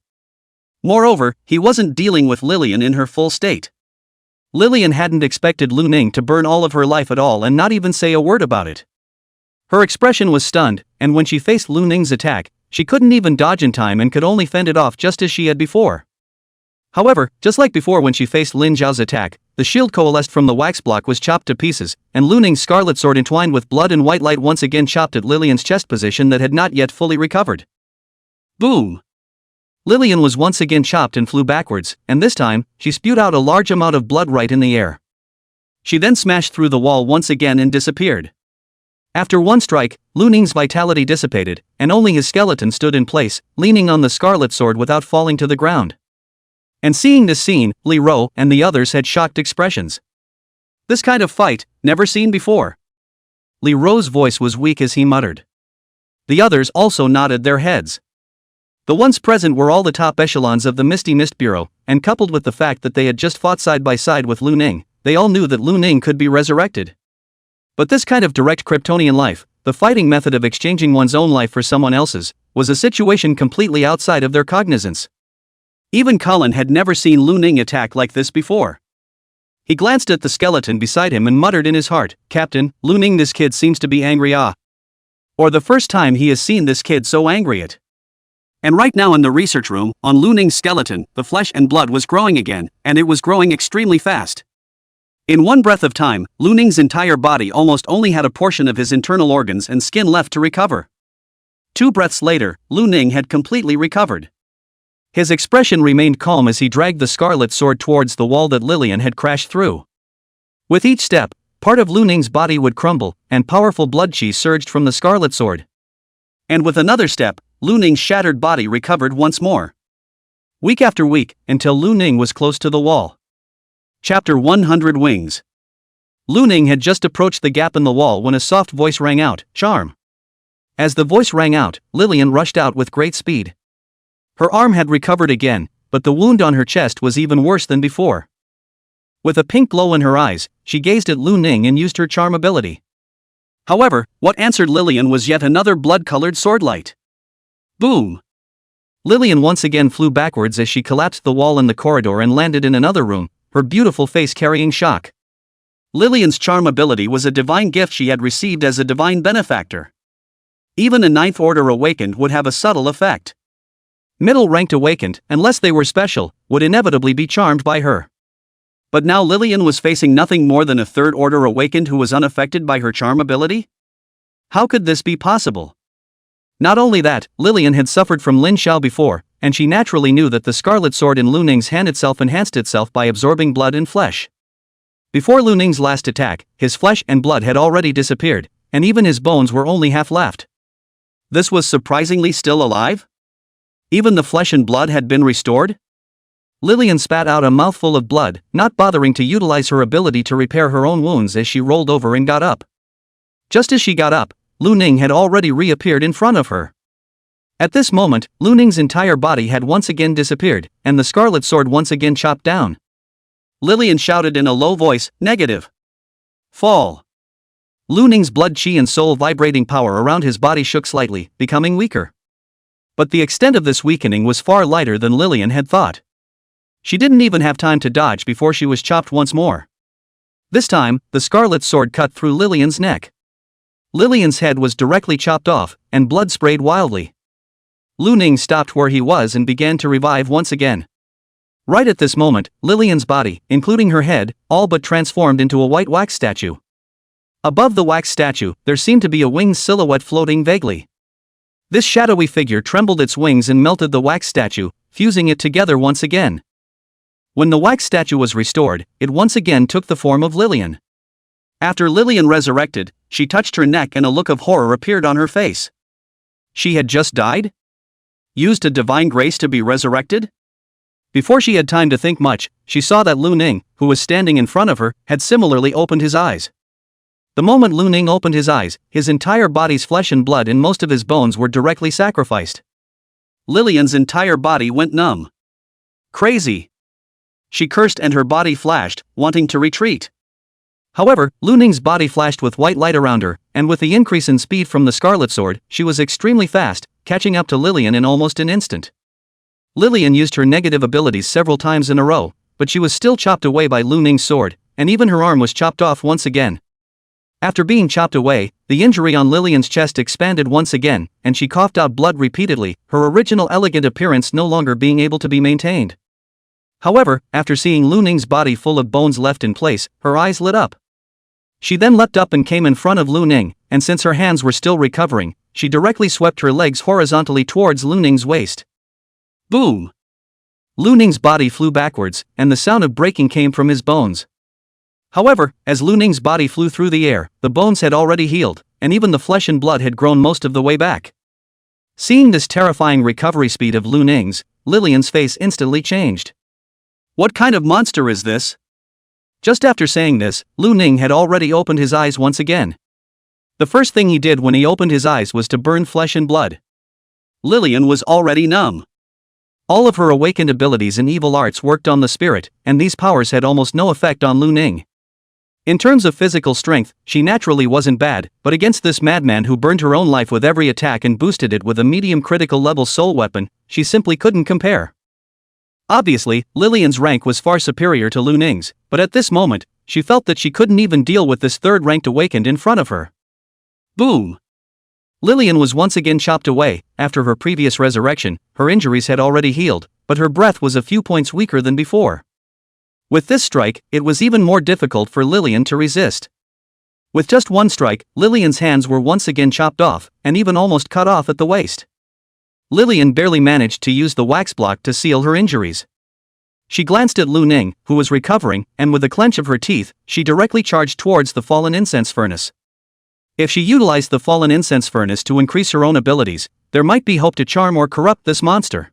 Moreover, he wasn't dealing with Lillian in her full state. Lillian hadn't expected Lu Ning to burn all of her life at all and not even say a word about it. Her expression was stunned, and when she faced Lu Ning's attack, she couldn't even dodge in time and could only fend it off just as she had before. However, just like before when she faced Lin Xiao's attack, the shield coalesced from the wax block was chopped to pieces, and Lu Ning's scarlet sword entwined with blood and white light once again chopped at Lillian's chest position that had not yet fully recovered. Boom! Lillian was once again chopped and flew backwards, and this time, she spewed out a large amount of blood right in the air. She then smashed through the wall once again and disappeared. After one strike, Lu Ning's vitality dissipated, and only his skeleton stood in place, leaning on the scarlet sword without falling to the ground. And seeing this scene, Li Ro and the others had shocked expressions. This kind of fight, never seen before. Li Ro's voice was weak as he muttered. The others also nodded their heads. The ones present were all the top echelons of the Misty Mist Bureau, and coupled with the fact that they had just fought side by side with Lu Ning, they all knew that Lu Ning could be resurrected. But this kind of direct Kryptonian life, the fighting method of exchanging one's own life for someone else's, was a situation completely outside of their cognizance. Even Colin had never seen Lu Ning attack like this before. He glanced at the skeleton beside him and muttered in his heart, "Captain, Lu Ning, this kid seems to be angry or the first time he has seen this kid so angry at." And right now in the research room, on Lu Ning's skeleton, the flesh and blood was growing again, and it was growing extremely fast. In one breath of time, Lu Ning's entire body almost only had a portion of his internal organs and skin left to recover. 2 breaths later, Lu Ning had completely recovered. His expression remained calm as he dragged the scarlet sword towards the wall that Lillian had crashed through. With each step, part of Lu Ning's body would crumble, and powerful blood chi surged from the scarlet sword. And with another step, Lu Ning's shattered body recovered once more. Week after week, until Lu Ning was close to the wall. Chapter 100 Wings. Lu Ning had just approached the gap in the wall when a soft voice rang out, "Charm." As the voice rang out, Lillian rushed out with great speed. Her arm had recovered again, but the wound on her chest was even worse than before. With a pink glow in her eyes, she gazed at Lu Ning and used her charm ability. However, what answered Lillian was yet another blood-colored swordlight. Boom! Lillian once again flew backwards as she collapsed the wall in the corridor and landed in another room, her beautiful face carrying shock. Lillian's charm ability was a divine gift she had received as a divine benefactor. Even a 9th Order awakened would have a subtle effect. Middle-ranked awakened, unless they were special, would inevitably be charmed by her. But now Lillian was facing nothing more than a 3rd Order awakened who was unaffected by her charm ability? How could this be possible? Not only that, Lillian had suffered from Lin Xiao before, and she naturally knew that the scarlet sword in Lu Ning's hand itself enhanced itself by absorbing blood and flesh. Before Lu Ning's last attack, his flesh and blood had already disappeared, and even his bones were only half left. This was surprisingly still alive? Even the flesh and blood had been restored? Lillian spat out a mouthful of blood, not bothering to utilize her ability to repair her own wounds as she rolled over and got up. Just as she got up, Lu Ning had already reappeared in front of her. At this moment, Lu Ning's entire body had once again disappeared, and the scarlet sword once again chopped down. Lillian shouted in a low voice, "Negative. Fall." Lu Ning's blood chi and soul vibrating power around his body shook slightly, becoming weaker. But the extent of this weakening was far lighter than Lillian had thought. She didn't even have time to dodge before she was chopped once more. This time, the scarlet sword cut through Lillian's neck. Lillian's head was directly chopped off, and blood sprayed wildly. Lu Ning stopped where he was and began to revive once again. Right at this moment, Lillian's body, including her head, all but transformed into a white wax statue. Above the wax statue, there seemed to be a winged silhouette floating vaguely. This shadowy figure trembled its wings and melted the wax statue, fusing it together once again. When the wax statue was restored, it once again took the form of Lillian. After Lillian resurrected, she touched her neck and a look of horror appeared on her face. She had just died? Used a divine grace to be resurrected? Before she had time to think much, she saw that Lu Ning, who was standing in front of her, had similarly opened his eyes. The moment Lu Ning opened his eyes, his entire body's flesh and blood and most of his bones were directly sacrificed. Lillian's entire body went numb. Crazy. She cursed and her body flashed, wanting to retreat. However, Lu Ning's body flashed with white light around her, and with the increase in speed from the Scarlet Sword, she was extremely fast, catching up to Lillian in almost an instant. Lillian used her negative abilities several times in a row, but she was still chopped away by Lu Ning's sword, and even her arm was chopped off once again. After being chopped away, the injury on Lillian's chest expanded once again, and she coughed out blood repeatedly, her original elegant appearance no longer being able to be maintained. However, after seeing Lu Ning's body full of bones left in place, her eyes lit up. She then leapt up and came in front of Lu Ning, and since her hands were still recovering, she directly swept her legs horizontally towards Lu Ning's waist. Boom! Lu Ning's body flew backwards, and the sound of breaking came from his bones. However, as Lu Ning's body flew through the air, the bones had already healed, and even the flesh and blood had grown most of the way back. Seeing this terrifying recovery speed of Lu Ning's, Lillian's face instantly changed. What kind of monster is this? Just after saying this, Lu Ning had already opened his eyes once again. The first thing he did when he opened his eyes was to burn flesh and blood. Lillian was already numb. All of her awakened abilities and evil arts worked on the spirit, and these powers had almost no effect on Lu Ning. In terms of physical strength, she naturally wasn't bad, but against this madman who burned her own life with every attack and boosted it with a medium critical level soul weapon, she simply couldn't compare. Obviously, Lillian's rank was far superior to Lu Ning's, but at this moment, she felt that she couldn't even deal with this third-ranked awakened in front of her. Boom! Lillian was once again chopped away. After her previous resurrection, her injuries had already healed, but her breath was a few points weaker than before. With this strike, it was even more difficult for Lillian to resist. With just one strike, Lillian's hands were once again chopped off, and even almost cut off at the waist. Lillian barely managed to use the wax block to seal her injuries. She glanced at Lu Ning, who was recovering, and with a clench of her teeth, she directly charged towards the fallen incense furnace. If she utilized the fallen incense furnace to increase her own abilities, there might be hope to charm or corrupt this monster.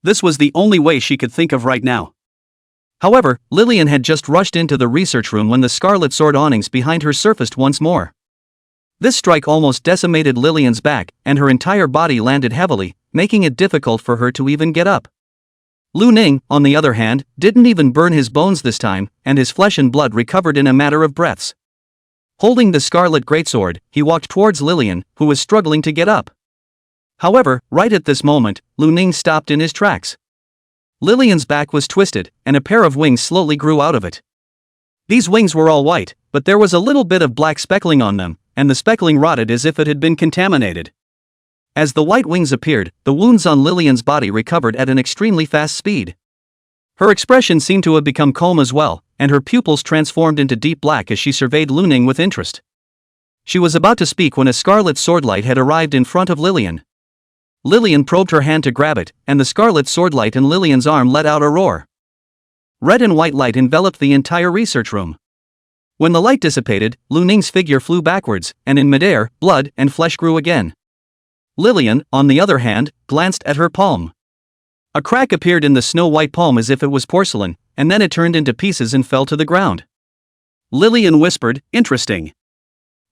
This was the only way she could think of right now. However, Lillian had just rushed into the research room when the Scarlet Sword awnings behind her surfaced once more. This strike almost decimated Lillian's back, and her entire body landed heavily, making it difficult for her to even get up. Lu Ning, on the other hand, didn't even burn his bones this time, and his flesh and blood recovered in a matter of breaths. Holding the scarlet greatsword, he walked towards Lillian, who was struggling to get up. However, right at this moment, Lu Ning stopped in his tracks. Lillian's back was twisted, and a pair of wings slowly grew out of it. These wings were all white, but there was a little bit of black speckling on them, and the speckling rotted as if it had been contaminated. As the white wings appeared, the wounds on Lillian's body recovered at an extremely fast speed. Her expression seemed to have become calm as well, and her pupils transformed into deep black as she surveyed Lu Ning with interest. She was about to speak when a scarlet swordlight had arrived in front of Lillian. Lillian probed her hand to grab it, and the scarlet swordlight in Lillian's arm let out a roar. Red and white light enveloped the entire research room. When the light dissipated, Lu Ning's figure flew backwards, and in midair, blood and flesh grew again. Lillian, on the other hand, glanced at her palm. A crack appeared in the snow-white palm as if it was porcelain, and then it turned into pieces and fell to the ground. Lillian whispered, "Interesting."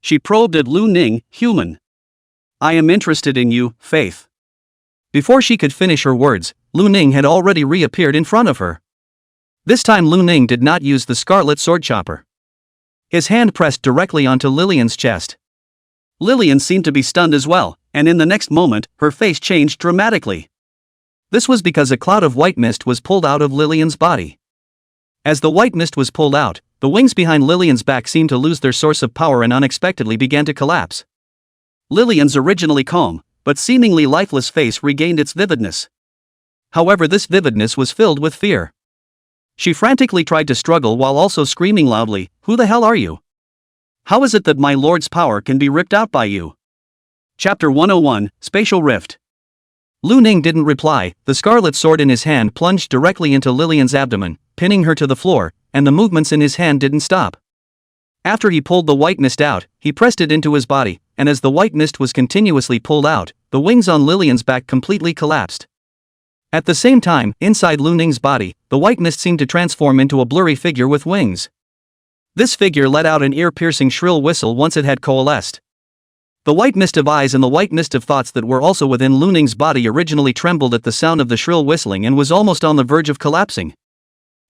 She probed at Lu Ning, "Human. I am interested in you, Faith." Before she could finish her words, Lu Ning had already reappeared in front of her. This time Lu Ning did not use the scarlet sword chopper. His hand pressed directly onto Lillian's chest. Lillian seemed to be stunned as well, and in the next moment, her face changed dramatically. This was because a cloud of white mist was pulled out of Lillian's body. As the white mist was pulled out, the wings behind Lillian's back seemed to lose their source of power and unexpectedly began to collapse. Lillian's originally calm, but seemingly lifeless face regained its vividness. However, this vividness was filled with fear. She frantically tried to struggle while also screaming loudly, "Who the hell are you? How is it that my lord's power can be ripped out by you?" Chapter 101, Spatial Rift. Lu Ning didn't reply. The scarlet sword in his hand plunged directly into Lillian's abdomen, pinning her to the floor, and the movements in his hand didn't stop. After he pulled the white mist out, he pressed it into his body, and as the white mist was continuously pulled out, the wings on Lillian's back completely collapsed. At the same time, inside Lu Ning's body, the white mist seemed to transform into a blurry figure with wings. This figure let out an ear-piercing shrill whistle once it had coalesced. The white mist of eyes and the white mist of thoughts that were also within Lu Ning's body originally trembled at the sound of the shrill whistling and was almost on the verge of collapsing.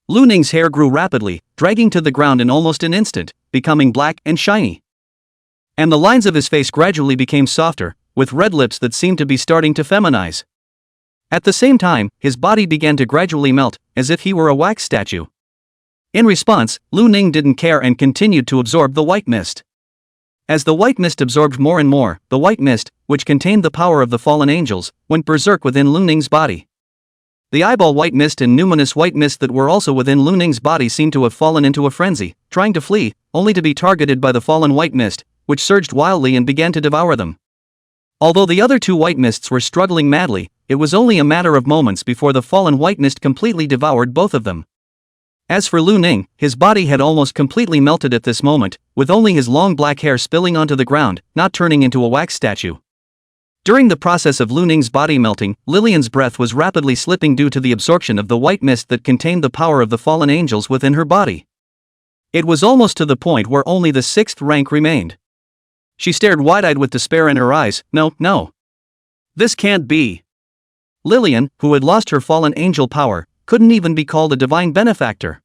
Lu Ning's hair grew rapidly, dragging to the ground in almost an instant, becoming black and shiny. And the lines of his face gradually became softer, with red lips that seemed to be starting to feminize. At the same time, his body began to gradually melt, as if he were a wax statue. In response, Lu Ning didn't care and continued to absorb the white mist. As the white mist absorbed more and more, the white mist, which contained the power of the fallen angels, went berserk within Lu Ning's body. The eyeball white mist and numinous white mist that were also within Lu Ning's body seemed to have fallen into a frenzy, trying to flee, only to be targeted by the fallen white mist, which surged wildly and began to devour them. Although the other two white mists were struggling madly, it was only a matter of moments before the fallen white mist completely devoured both of them. As for Lu Ning, his body had almost completely melted at this moment, with only his long black hair spilling onto the ground, not turning into a wax statue. During the process of Lu Ning's body melting, Lillian's breath was rapidly slipping due to the absorption of the white mist that contained the power of the fallen angels within her body. It was almost to the point where only the sixth rank remained. She stared wide-eyed with despair in her eyes. No. This can't be. Lillian, who had lost her fallen angel power, couldn't even be called a divine benefactor.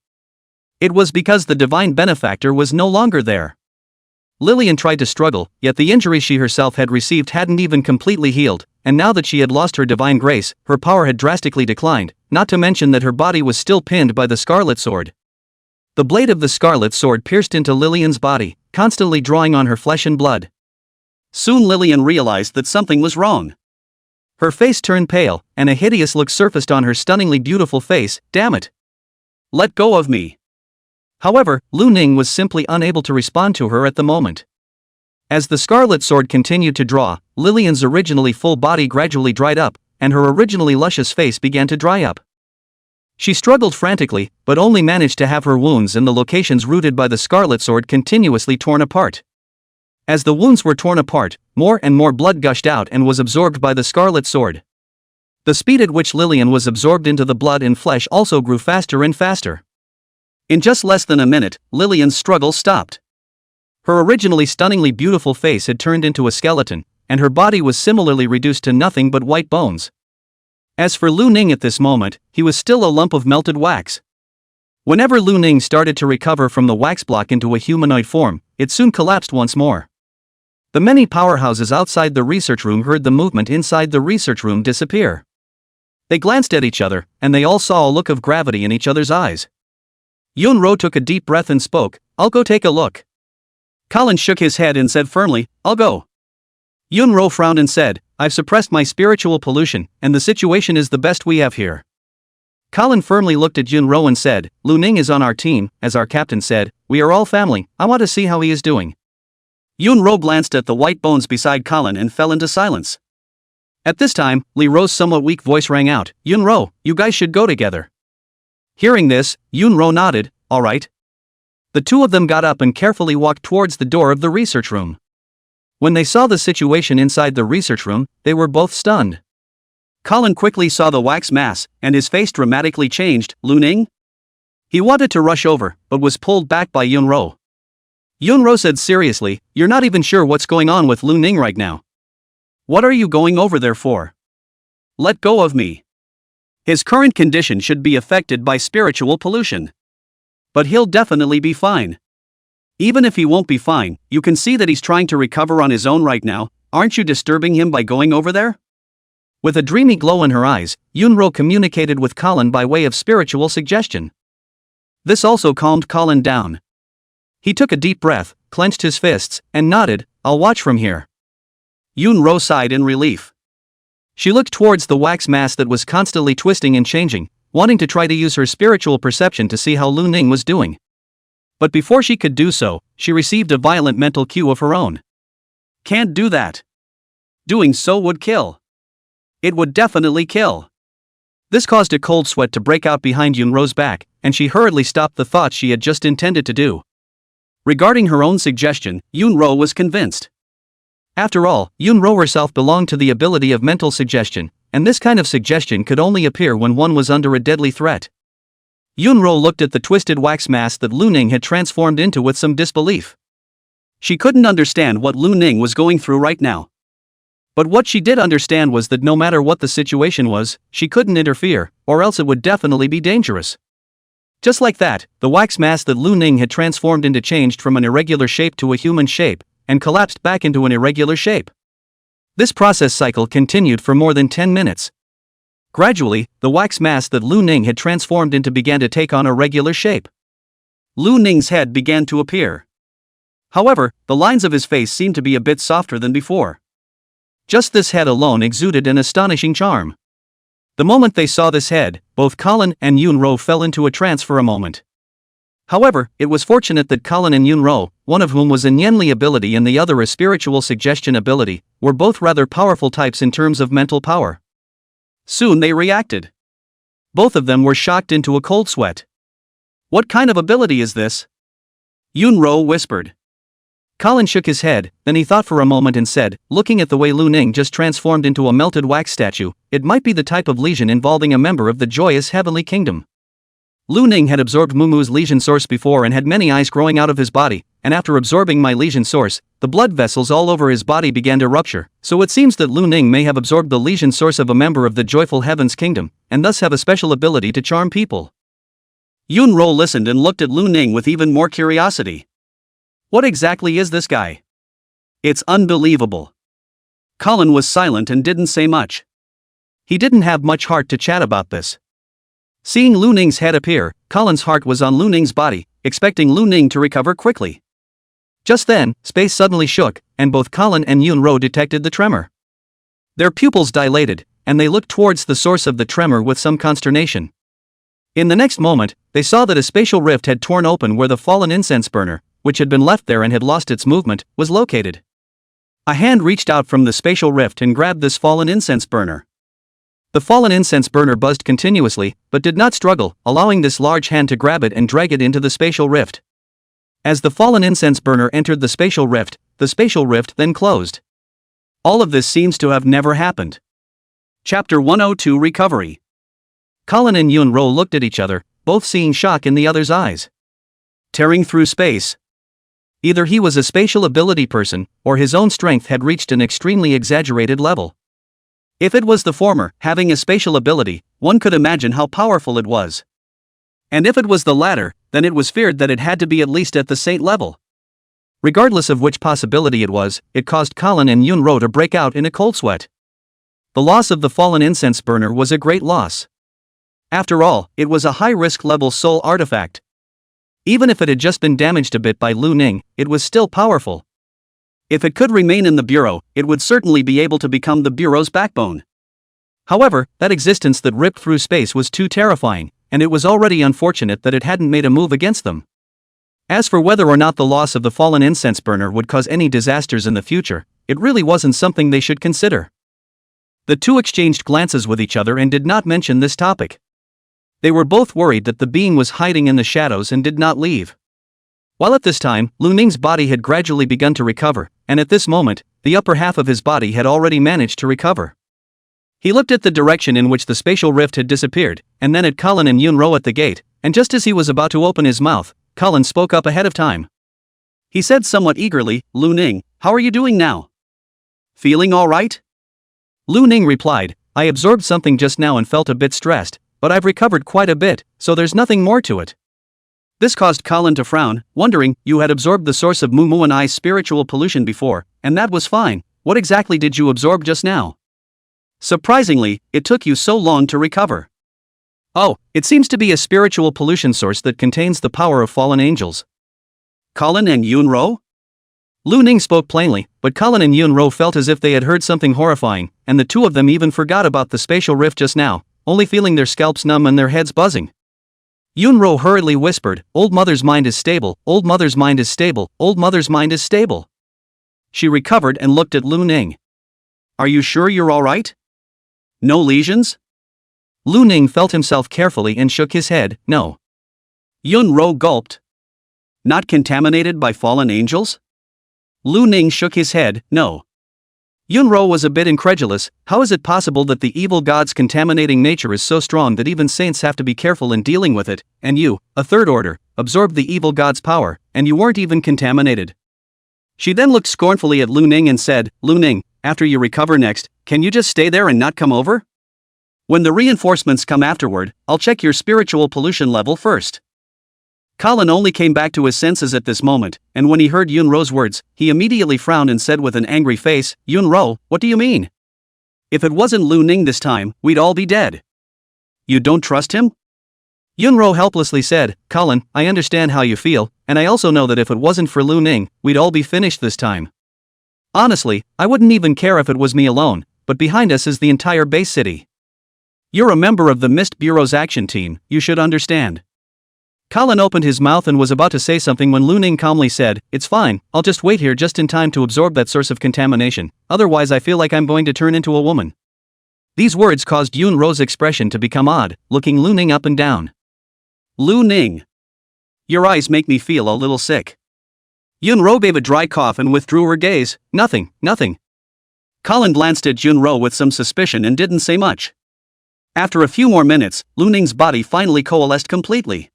It was because the divine benefactor was no longer there. Lillian tried to struggle, yet the injury she herself had received hadn't even completely healed, and now that she had lost her divine grace, her power had drastically declined, not to mention that her body was still pinned by the scarlet sword. The blade of the scarlet sword pierced into Lillian's body, constantly drawing on her flesh and blood. Soon Lillian realized that something was wrong. Her face turned pale, and a hideous look surfaced on her stunningly beautiful face. Damn it! Let go of me! However, Lu Ning was simply unable to respond to her at the moment. As the scarlet sword continued to draw, Lillian's originally full body gradually dried up, and her originally luscious face began to dry up. She struggled frantically, but only managed to have her wounds and the locations rooted by the scarlet sword continuously torn apart. As the wounds were torn apart, more and more blood gushed out and was absorbed by the scarlet sword. The speed at which Lillian was absorbed into the blood and flesh also grew faster and faster. In just less than a minute, Lillian's struggle stopped. Her originally stunningly beautiful face had turned into a skeleton, and her body was similarly reduced to nothing but white bones. As for Lu Ning at this moment, he was still a lump of melted wax. Whenever Lu Ning started to recover from the wax block into a humanoid form, it soon collapsed once more. The many powerhouses outside the research room heard the movement inside the research room disappear. They glanced at each other, and they all saw a look of gravity in each other's eyes. Yunro took a deep breath and spoke, "I'll go take a look." Colin shook his head and said firmly, "I'll go." Yunro frowned and said, "I've suppressed my spiritual pollution, and the situation is the best we have here." Colin firmly looked at Yunro and said, "Lu Ning is on our team, as our captain said, we are all family, I want to see how he is doing." Yunro glanced at the white bones beside Colin and fell into silence. At this time, Li Ro's somewhat weak voice rang out, "Yunro, you guys should go together." Hearing this, Yunro nodded, "All right." The two of them got up and carefully walked towards the door of the research room. When they saw the situation inside the research room, they were both stunned. Colin quickly saw the wax mass, and his face dramatically changed. "Lu Ning?" He wanted to rush over, but was pulled back by Yunro. Yunro said seriously, "You're not even sure what's going on with Lu Ning right now. What are you going over there for? Let go of me. His current condition should be affected by spiritual pollution. But he'll definitely be fine. Even if he won't be fine, you can see that he's trying to recover on his own right now. Aren't you disturbing him by going over there?" With a dreamy glow in her eyes, Yunro communicated with Colin by way of spiritual suggestion. This also calmed Colin down. He took a deep breath, clenched his fists, and nodded, "I'll watch from here." Yunro sighed in relief. She looked towards the wax mass that was constantly twisting and changing, wanting to try to use her spiritual perception to see how Lu Ning was doing. But before she could do so, she received a violent mental cue of her own. "Can't do that. Doing so would kill. It would definitely kill." This caused a cold sweat to break out behind Yunro's back, and she hurriedly stopped the thoughts she had just intended to do. Regarding her own suggestion, Yunro was convinced. After all, Yunro herself belonged to the ability of mental suggestion, and this kind of suggestion could only appear when one was under a deadly threat. Yunro looked at the twisted wax mask that Lu Ning had transformed into with some disbelief. She couldn't understand what Lu Ning was going through right now. But what she did understand was that no matter what the situation was, she couldn't interfere, or else it would definitely be dangerous. Just like that, the wax mask that Lu Ning had transformed into changed from an irregular shape to a human shape, and collapsed back into an irregular shape. This process cycle continued for more than 10 minutes. Gradually, the wax mask that Lu Ning had transformed into began to take on a regular shape. Lu Ning's head began to appear. However, the lines of his face seemed to be a bit softer than before. Just this head alone exuded an astonishing charm. The moment they saw this head, both Colin and Yunro fell into a trance for a moment. However, it was fortunate that Colin and Yunro, one of whom was a Nianli ability and the other a spiritual suggestion ability, were both rather powerful types in terms of mental power. Soon they reacted. Both of them were shocked into a cold sweat. "What kind of ability is this?" Yunro whispered. Colin shook his head, then he thought for a moment and said, looking at the way Lu Ning just transformed into a melted wax statue, "It might be the type of lesion involving a member of the joyous heavenly kingdom." Lu Ning had absorbed Mumu's lesion source before and had many eyes growing out of his body, and after absorbing my lesion source, the blood vessels all over his body began to rupture, so it seems that Lu Ning may have absorbed the lesion source of a member of the joyful heavens kingdom, and thus have a special ability to charm people. Yunro listened and looked at Lu Ning with even more curiosity. What exactly is this guy? It's unbelievable. Colin was silent and didn't say much. He didn't have much heart to chat about this. Seeing Lu Ning's head appear, Colin's heart was on Lu Ning's body, expecting Lu Ning to recover quickly. Just then, space suddenly shook, and both Colin and Yunro detected the tremor. Their pupils dilated, and they looked towards the source of the tremor with some consternation. In the next moment, they saw that a spatial rift had torn open where the fallen incense burner, which had been left there and had lost its movement, was located. A hand reached out from the spatial rift and grabbed this fallen incense burner. The fallen incense burner buzzed continuously, but did not struggle, allowing this large hand to grab it and drag it into the spatial rift. As the fallen incense burner entered the spatial rift then closed. All of this seems to have never happened. Chapter 102 Recovery. Colin and Yunro looked at each other, both seeing shock in the other's eyes. Tearing through space. Either he was a spatial ability person, or his own strength had reached an extremely exaggerated level. If it was the former, having a spatial ability, one could imagine how powerful it was. And if it was the latter, then it was feared that it had to be at least at the saint level. Regardless of which possibility it was, it caused Colin and Yunro to break out in a cold sweat. The loss of the fallen incense burner was a great loss. After all, it was a high-risk level soul artifact. Even if it had just been damaged a bit by Lu Ning, it was still powerful. If it could remain in the bureau, it would certainly be able to become the bureau's backbone. However, that existence that ripped through space was too terrifying, and it was already unfortunate that it hadn't made a move against them. As for whether or not the loss of the fallen incense burner would cause any disasters in the future, it really wasn't something they should consider. The two exchanged glances with each other and did not mention this topic. They were both worried that the being was hiding in the shadows and did not leave. While at this time, Lu Ning's body had gradually begun to recover, and at this moment, the upper half of his body had already managed to recover. He looked at the direction in which the spatial rift had disappeared, and then at Colin and Yunro at the gate, and just as he was about to open his mouth, Colin spoke up ahead of time. He said somewhat eagerly, "Lu Ning, how are you doing now? Feeling all right?" Lu Ning replied, "I absorbed something just now and felt a bit stressed, but I've recovered quite a bit, so there's nothing more to it." This caused Colin to frown, wondering, "You had absorbed the source of Mumu and I's spiritual pollution before, and that was fine. What exactly did you absorb just now? Surprisingly, it took you so long to recover." "Oh, it seems to be a spiritual pollution source that contains the power of fallen angels." "Colin and Yunro?" Lu Ning spoke plainly, but Colin and Yunro felt as if they had heard something horrifying, and the two of them even forgot about the spatial rift just now, only feeling their scalps numb and their heads buzzing. Yunro hurriedly whispered, "Old mother's mind is stable, old mother's mind is stable, old mother's mind is stable." She recovered and looked at Lu Ning. "Are you sure you're all right? No lesions?" Lu Ning felt himself carefully and shook his head, "No." Yunro gulped. "Not contaminated by fallen angels?" Lu Ning shook his head, "No. Yunro was a bit incredulous. How is it possible that the evil god's contaminating nature is so strong that even saints have to be careful in dealing with it, and you, a third order, absorbed the evil god's power, and you weren't even contaminated? She then looked scornfully at Lu Ning and said, Lu Ning, after you recover next, can you just stay there and not come over? When the reinforcements come afterward, I'll check your spiritual pollution level first. Colin only came back to his senses at this moment, and when he heard Yunro's words, he immediately frowned and said with an angry face, Yunro, what do you mean? If it wasn't Lu Ning this time, we'd all be dead. You don't trust him? Yunro helplessly said, Colin, I understand how you feel, and I also know that if it wasn't for Lu Ning, we'd all be finished this time. Honestly, I wouldn't even care if it was me alone, but behind us is the entire base city. You're a member of the Mist Bureau's action team, you should understand. Colin opened his mouth and was about to say something when Lu Ning calmly said, It's fine, I'll just wait here just in time to absorb that source of contamination, otherwise I feel like I'm going to turn into a woman. These words caused Yunro's expression to become odd, looking Lu Ning up and down. Lu Ning. Your eyes make me feel a little sick. Yunro gave a dry cough and withdrew her gaze. Nothing. Colin glanced at Yunro with some suspicion and didn't say much. After a few more minutes, Lu Ning's body finally coalesced completely.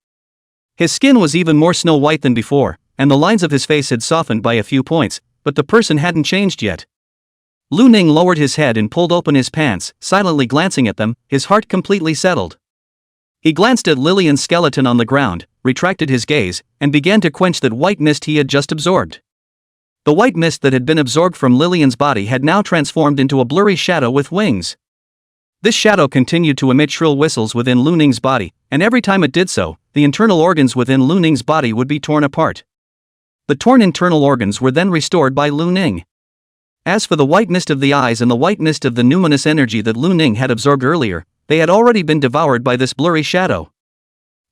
His skin was even more snow-white than before, and the lines of his face had softened by a few points, but the person hadn't changed yet. Lu Ning lowered his head and pulled open his pants, silently glancing at them, his heart completely settled. He glanced at Lillian's skeleton on the ground, retracted his gaze, and began to quench that white mist he had just absorbed. The white mist that had been absorbed from Lillian's body had now transformed into a blurry shadow with wings. This shadow continued to emit shrill whistles within Lu Ning's body, and every time it did so, the internal organs within Lu Ning's body would be torn apart. The torn internal organs were then restored by Lu Ning. As for the white mist of the eyes and the white mist of the numinous energy that Lu Ning had absorbed earlier, they had already been devoured by this blurry shadow.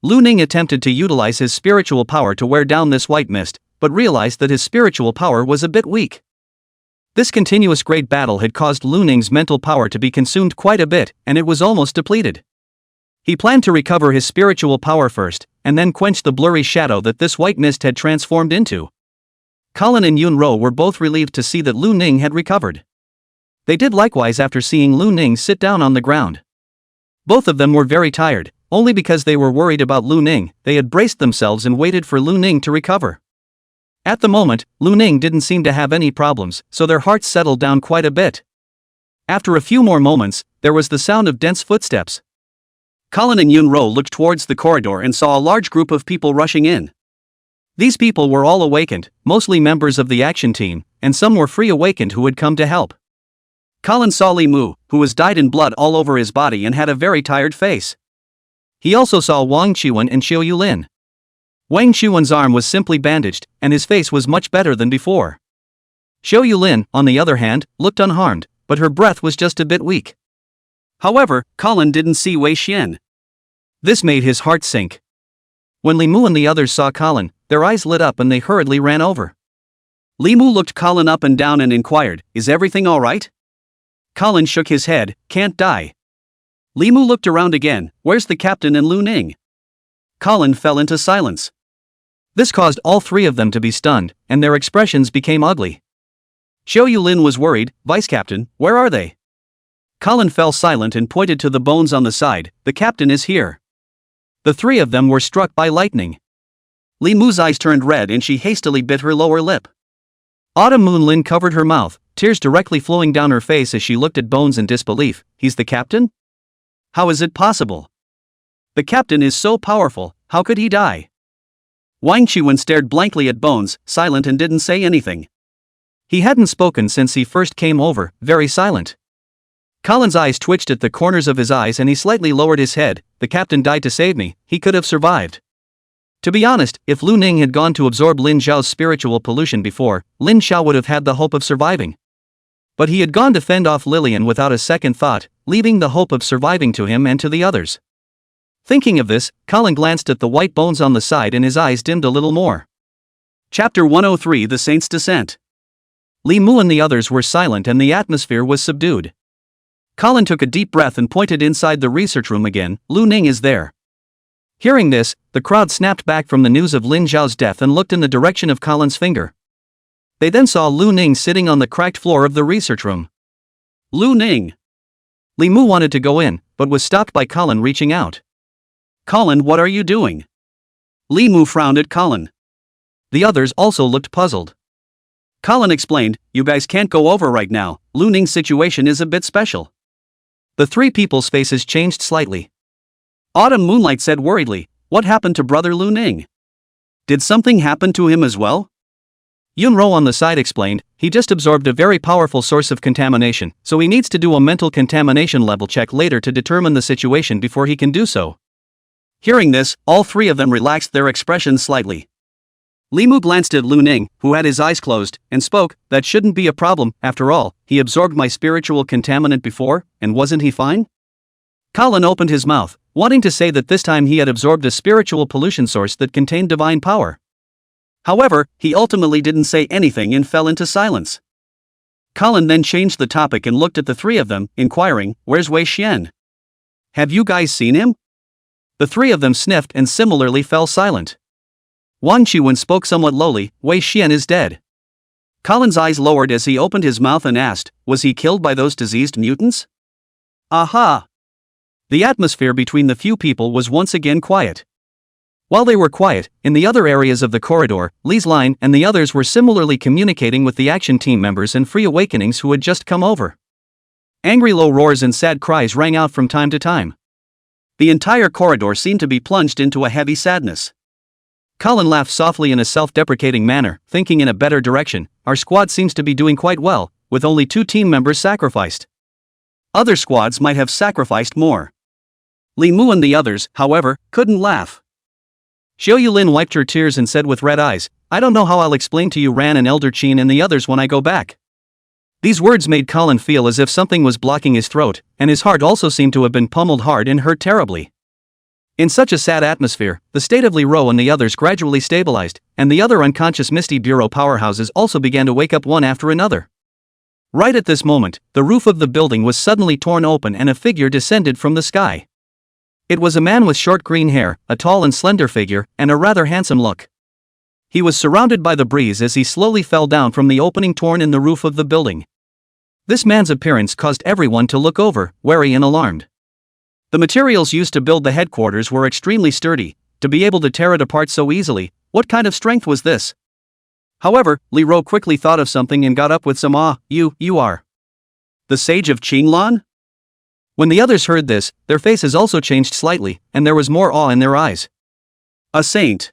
Lu Ning attempted to utilize his spiritual power to wear down this white mist, but realized that his spiritual power was a bit weak. This continuous great battle had caused Lu Ning's mental power to be consumed quite a bit, and it was almost depleted. He planned to recover his spiritual power first, and then quench the blurry shadow that this white mist had transformed into. Colin and Yunro were both relieved to see that Lu Ning had recovered. They did likewise after seeing Lu Ning sit down on the ground. Both of them were very tired, only because they were worried about Lu Ning. They had braced themselves and waited for Lu Ning to recover. At the moment, Lu Ning didn't seem to have any problems, so their hearts settled down quite a bit. After a few more moments, there was the sound of dense footsteps. Colin and Yunro looked towards the corridor and saw a large group of people rushing in. These people were all awakened, mostly members of the action team, and some were free awakened who had come to help. Colin saw Li Mu, who was dyed in blood all over his body and had a very tired face. He also saw Wang Qiwen and Xiu Yulin. Wang Qiwen's arm was simply bandaged, and his face was much better than before. Xiu Yulin, on the other hand, looked unharmed, but her breath was just a bit weak. However, Colin didn't see Wei Xian. This made his heart sink. When Li Mu and the others saw Colin, their eyes lit up and they hurriedly ran over. Li Mu looked Colin up and down and inquired, Is everything alright? Colin shook his head, Can't die. Li Mu looked around again, Where's the captain and Lu Ning? Colin fell into silence. This caused all three of them to be stunned, and their expressions became ugly. Xiu Yulin was worried, Vice Captain, where are they? Colin fell silent and pointed to the bones on the side, The captain is here. The three of them were struck by lightning. Li Mu's eyes turned red and she hastily bit her lower lip. Autumn Moonlin covered her mouth, tears directly flowing down her face as she looked at Bones in disbelief. He's the captain? How is it possible? The captain is so powerful, how could he die? Wang Qiwen stared blankly at Bones, silent and didn't say anything. He hadn't spoken since he first came over, very silent. Colin's eyes twitched at the corners of his eyes and he slightly lowered his head. The captain died to save me, he could have survived. To be honest, if Lu Ning had gone to absorb Lin Zhao's spiritual pollution before, Lin Zhao would have had the hope of surviving. But he had gone to fend off Lillian without a second thought, leaving the hope of surviving to him and to the others. Thinking of this, Colin glanced at the white bones on the side and his eyes dimmed a little more. Chapter 103 The Saint's Descent. Li Mu and the others were silent and the atmosphere was subdued. Colin took a deep breath and pointed inside the research room again. Lu Ning is there. Hearing this, the crowd snapped back from the news of Lin Zhao's death and looked in the direction of Colin's finger. They then saw Lu Ning sitting on the cracked floor of the research room. Lu Ning. Li Mu wanted to go in, but was stopped by Colin reaching out. Colin, what are you doing? Li Mu frowned at Colin. The others also looked puzzled. Colin explained, you guys can't go over right now, Lu Ning's situation is a bit special. The three people's faces changed slightly. Autumn Moonlight said worriedly, what happened to brother Lu Ning? Did something happen to him as well? Yunro on the side explained, he just absorbed a very powerful source of contamination, so he needs to do a mental contamination level check later to determine the situation before he can do so. Hearing this, all three of them relaxed their expressions slightly. Li Mu glanced at Lu Ning, who had his eyes closed, and spoke, that shouldn't be a problem, after all, he absorbed my spiritual contaminant before, and wasn't he fine? Colin opened his mouth, wanting to say that this time he had absorbed a spiritual pollution source that contained divine power. However, he ultimately didn't say anything and fell into silence. Colin then changed the topic and looked at the three of them, inquiring, where's Wei Xian? Have you guys seen him? The three of them sniffed and similarly fell silent. Wang Chuan spoke somewhat lowly, Wei Xian is dead. Colin's eyes lowered as he opened his mouth and asked, was he killed by those diseased mutants? Aha! The atmosphere between the few people was once again quiet. While they were quiet, in the other areas of the corridor, Li's line and the others were similarly communicating with the action team members and Free Awakenings who had just come over. Angry low roars and sad cries rang out from time to time. The entire corridor seemed to be plunged into a heavy sadness. Colin laughed softly in a self-deprecating manner, thinking in a better direction, our squad seems to be doing quite well, with only 2 team members sacrificed. Other squads might have sacrificed more. Li Mu and the others, however, couldn't laugh. Xiao Yulin wiped her tears and said with red eyes, I don't know how I'll explain to you Ran and Elder Qin and the others when I go back. These words made Colin feel as if something was blocking his throat, and his heart also seemed to have been pummeled hard and hurt terribly. In such a sad atmosphere, the state of Li Ro and the others gradually stabilized, and the other unconscious Misty Bureau powerhouses also began to wake up one after another. Right at this moment, the roof of the building was suddenly torn open and a figure descended from the sky. It was a man with short green hair, a tall and slender figure, and a rather handsome look. He was surrounded by the breeze as he slowly fell down from the opening torn in the roof of the building. This man's appearance caused everyone to look over, wary and alarmed. The materials used to build the headquarters were extremely sturdy. To be able to tear it apart so easily, what kind of strength was this? However, Li Ro quickly thought of something and got up with some you are the sage of Qinglan? When the others heard this, their faces also changed slightly, and there was more awe in their eyes. A saint.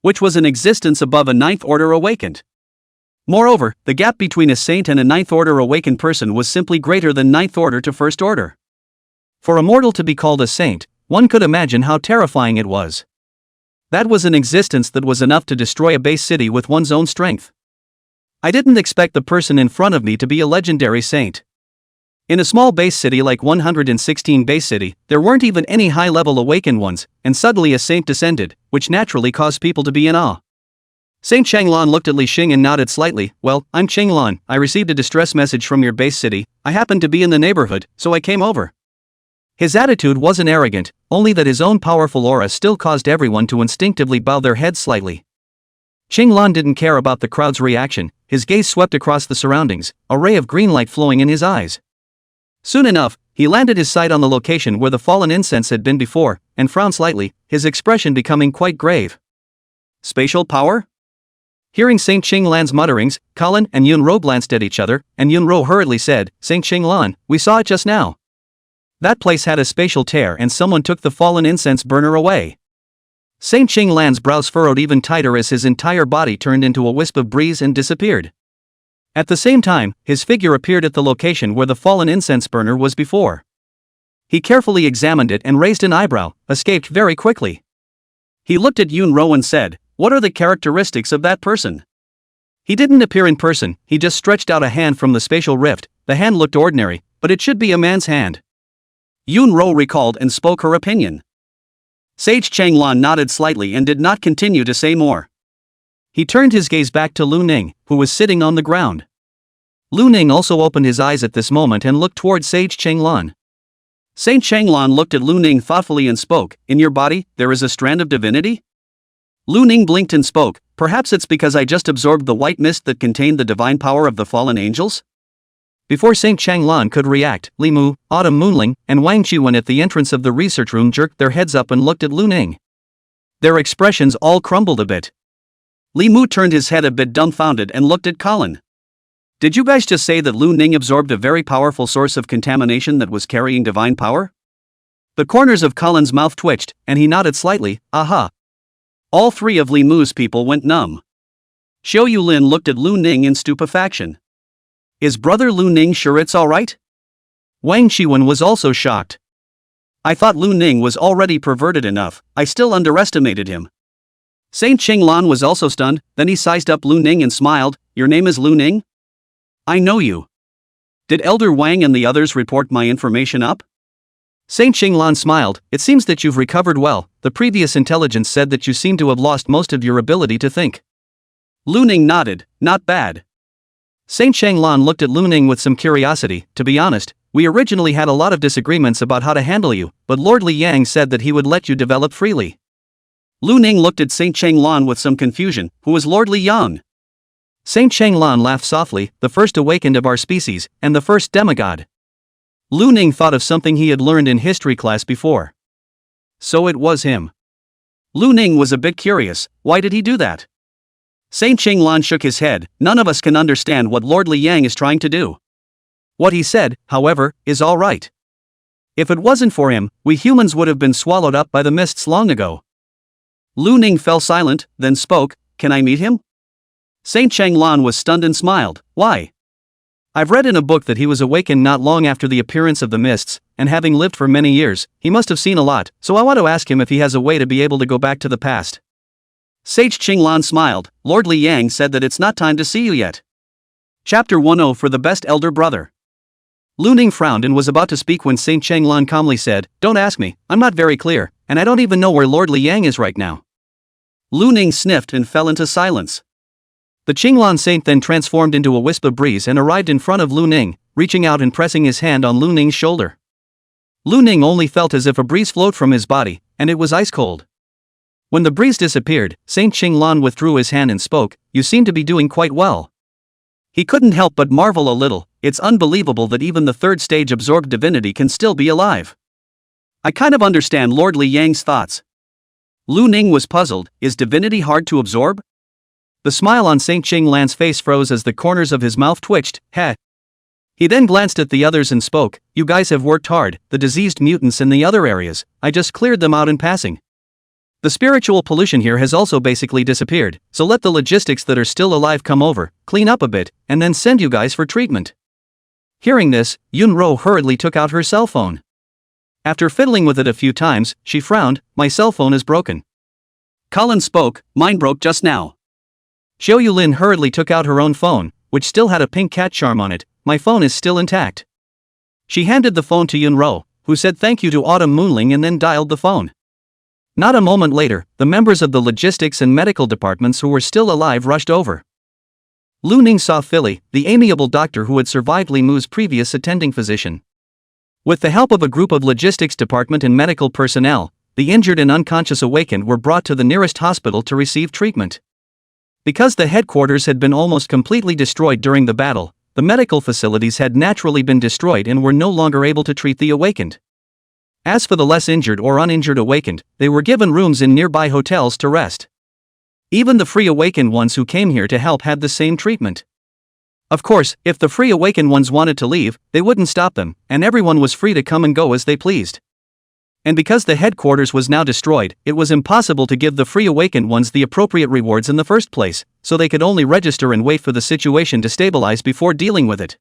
Which was an existence above a ninth order awakened. Moreover, the gap between a saint and a ninth order awakened person was simply greater than ninth order to first order. For a mortal to be called a saint, one could imagine how terrifying it was. That was an existence that was enough to destroy a base city with one's own strength. I didn't expect the person in front of me to be a legendary saint. In a small base city like 116 Base City, there weren't even any high-level awakened ones, and suddenly a saint descended, which naturally caused people to be in awe. Saint Changlan looked at Li Xing and nodded slightly, well, I'm Changlan, I received a distress message from your base city, I happened to be in the neighborhood, so I came over. His attitude wasn't arrogant, only that his own powerful aura still caused everyone to instinctively bow their heads slightly. Changlan didn't care about the crowd's reaction, his gaze swept across the surroundings, a ray of green light flowing in his eyes. Soon enough, he landed his sight on the location where the fallen incense had been before, and frowned slightly, his expression becoming quite grave. Spatial power? Hearing Saint Chinglan's mutterings, Colin and Yunro glanced at each other, and Yunro hurriedly said, Saint Chinglan, we saw it just now. That place had a spatial tear and someone took the fallen incense burner away. Saint Chinglan's brows furrowed even tighter as his entire body turned into a wisp of breeze and disappeared. At the same time, his figure appeared at the location where the fallen incense burner was before. He carefully examined it and raised an eyebrow, escaped very quickly. He looked at Yunro and said, what are the characteristics of that person? He didn't appear in person, he just stretched out a hand from the spatial rift. The hand looked ordinary, but it should be a man's hand. Yunro recalled and spoke her opinion. Sage Changlan nodded slightly and did not continue to say more. He turned his gaze back to Lu Ning, who was sitting on the ground. Lu Ning also opened his eyes at this moment and looked toward Sage Changlan. Saint Changlan looked at Lu Ning thoughtfully and spoke, in your body, there is a strand of divinity? Lu Ning blinked and spoke, perhaps it's because I just absorbed the white mist that contained the divine power of the fallen angels? Before Saint Changlan could react, Li Mu, Autumn Moonling, and Wang Qiwen at the entrance of the research room jerked their heads up and looked at Lu Ning. Their expressions all crumbled a bit. Li Mu turned his head a bit dumbfounded and looked at Colin. Did you guys just say that Lu Ning absorbed a very powerful source of contamination that was carrying divine power? The corners of Colin's mouth twitched, and he nodded slightly, aha. All three of Li Mu's people went numb. Xiao Yulin looked at Lu Ning in stupefaction. Is brother Lu Ning sure it's alright? Wang Qiwen was also shocked. I thought Lu Ning was already perverted enough, I still underestimated him. Saint Qinglan was also stunned, then he sized up Lu Ning and smiled, your name is Lu Ning? I know you. Did Elder Wang and the others report my information up? Saint Qinglan smiled, it seems that you've recovered well, the previous intelligence said that you seem to have lost most of your ability to think. Lu Ning nodded, not bad. Saint Changlan looked at Lu Ning with some curiosity, to be honest, we originally had a lot of disagreements about how to handle you, but Lord Li Yang said that he would let you develop freely. Lu Ning looked at Saint Changlan with some confusion, who was Lord Li Yang? Saint Changlan laughed softly, the first awakened of our species, and the first demigod. Lu Ning thought of something he had learned in history class before. So it was him. Lu Ning was a bit curious, why did he do that? Saint Changlan shook his head, none of us can understand what Lord Li Yang is trying to do. What he said, however, is all right. If it wasn't for him, we humans would have been swallowed up by the mists long ago. Lu Ning fell silent, then spoke, can I meet him? Saint Changlan was stunned and smiled, why? I've read in a book that he was awakened not long after the appearance of the mists, and having lived for many years, he must have seen a lot, so I want to ask him if he has a way to be able to go back to the past. Sage Qinglan smiled, Lord Li Yang said that it's not time to see you yet. Chapter 10 for the best elder brother. Lu Ning frowned and was about to speak when Saint Changlan calmly said, don't ask me, I'm not very clear, and I don't even know where Lord Li Yang is right now. Lu Ning sniffed and fell into silence. The Qinglan saint then transformed into a wisp of breeze and arrived in front of Lu Ning, reaching out and pressing his hand on Lu Ning's shoulder. Lu Ning only felt as if a breeze flowed from his body, and it was ice cold. When the breeze disappeared, Saint Qinglan withdrew his hand and spoke, you seem to be doing quite well. He couldn't help but marvel a little, it's unbelievable that even the third stage absorbed divinity can still be alive. I kind of understand Lord Li Yang's thoughts. Lu Ning was puzzled, is divinity hard to absorb? The smile on Saint Qinglan's face froze as the corners of his mouth twitched, heh. He then glanced at the others and spoke, you guys have worked hard, the diseased mutants in the other areas, I just cleared them out in passing. The spiritual pollution here has also basically disappeared, so let the logistics that are still alive come over, clean up a bit, and then send you guys for treatment. Hearing this, Yunro hurriedly took out her cell phone. After fiddling with it a few times, she frowned, my cell phone is broken. Colin spoke, mine broke just now. Xiao Yulin hurriedly took out her own phone, which still had a pink cat charm on it, my phone is still intact. She handed the phone to Yunro, who said thank you to Autumn Moonling and then dialed the phone. Not a moment later, the members of the logistics and medical departments who were still alive rushed over. Lu Ning saw Philly, the amiable doctor who had survived Li Mu's previous attending physician. With the help of a group of logistics department and medical personnel, the injured and unconscious awakened were brought to the nearest hospital to receive treatment. Because the headquarters had been almost completely destroyed during the battle, the medical facilities had naturally been destroyed and were no longer able to treat the awakened. As for the less injured or uninjured awakened, they were given rooms in nearby hotels to rest. Even the free awakened ones who came here to help had the same treatment. Of course, if the free awakened ones wanted to leave, they wouldn't stop them, and everyone was free to come and go as they pleased. And because the headquarters was now destroyed, it was impossible to give the free awakened ones the appropriate rewards in the first place, so they could only register and wait for the situation to stabilize before dealing with it.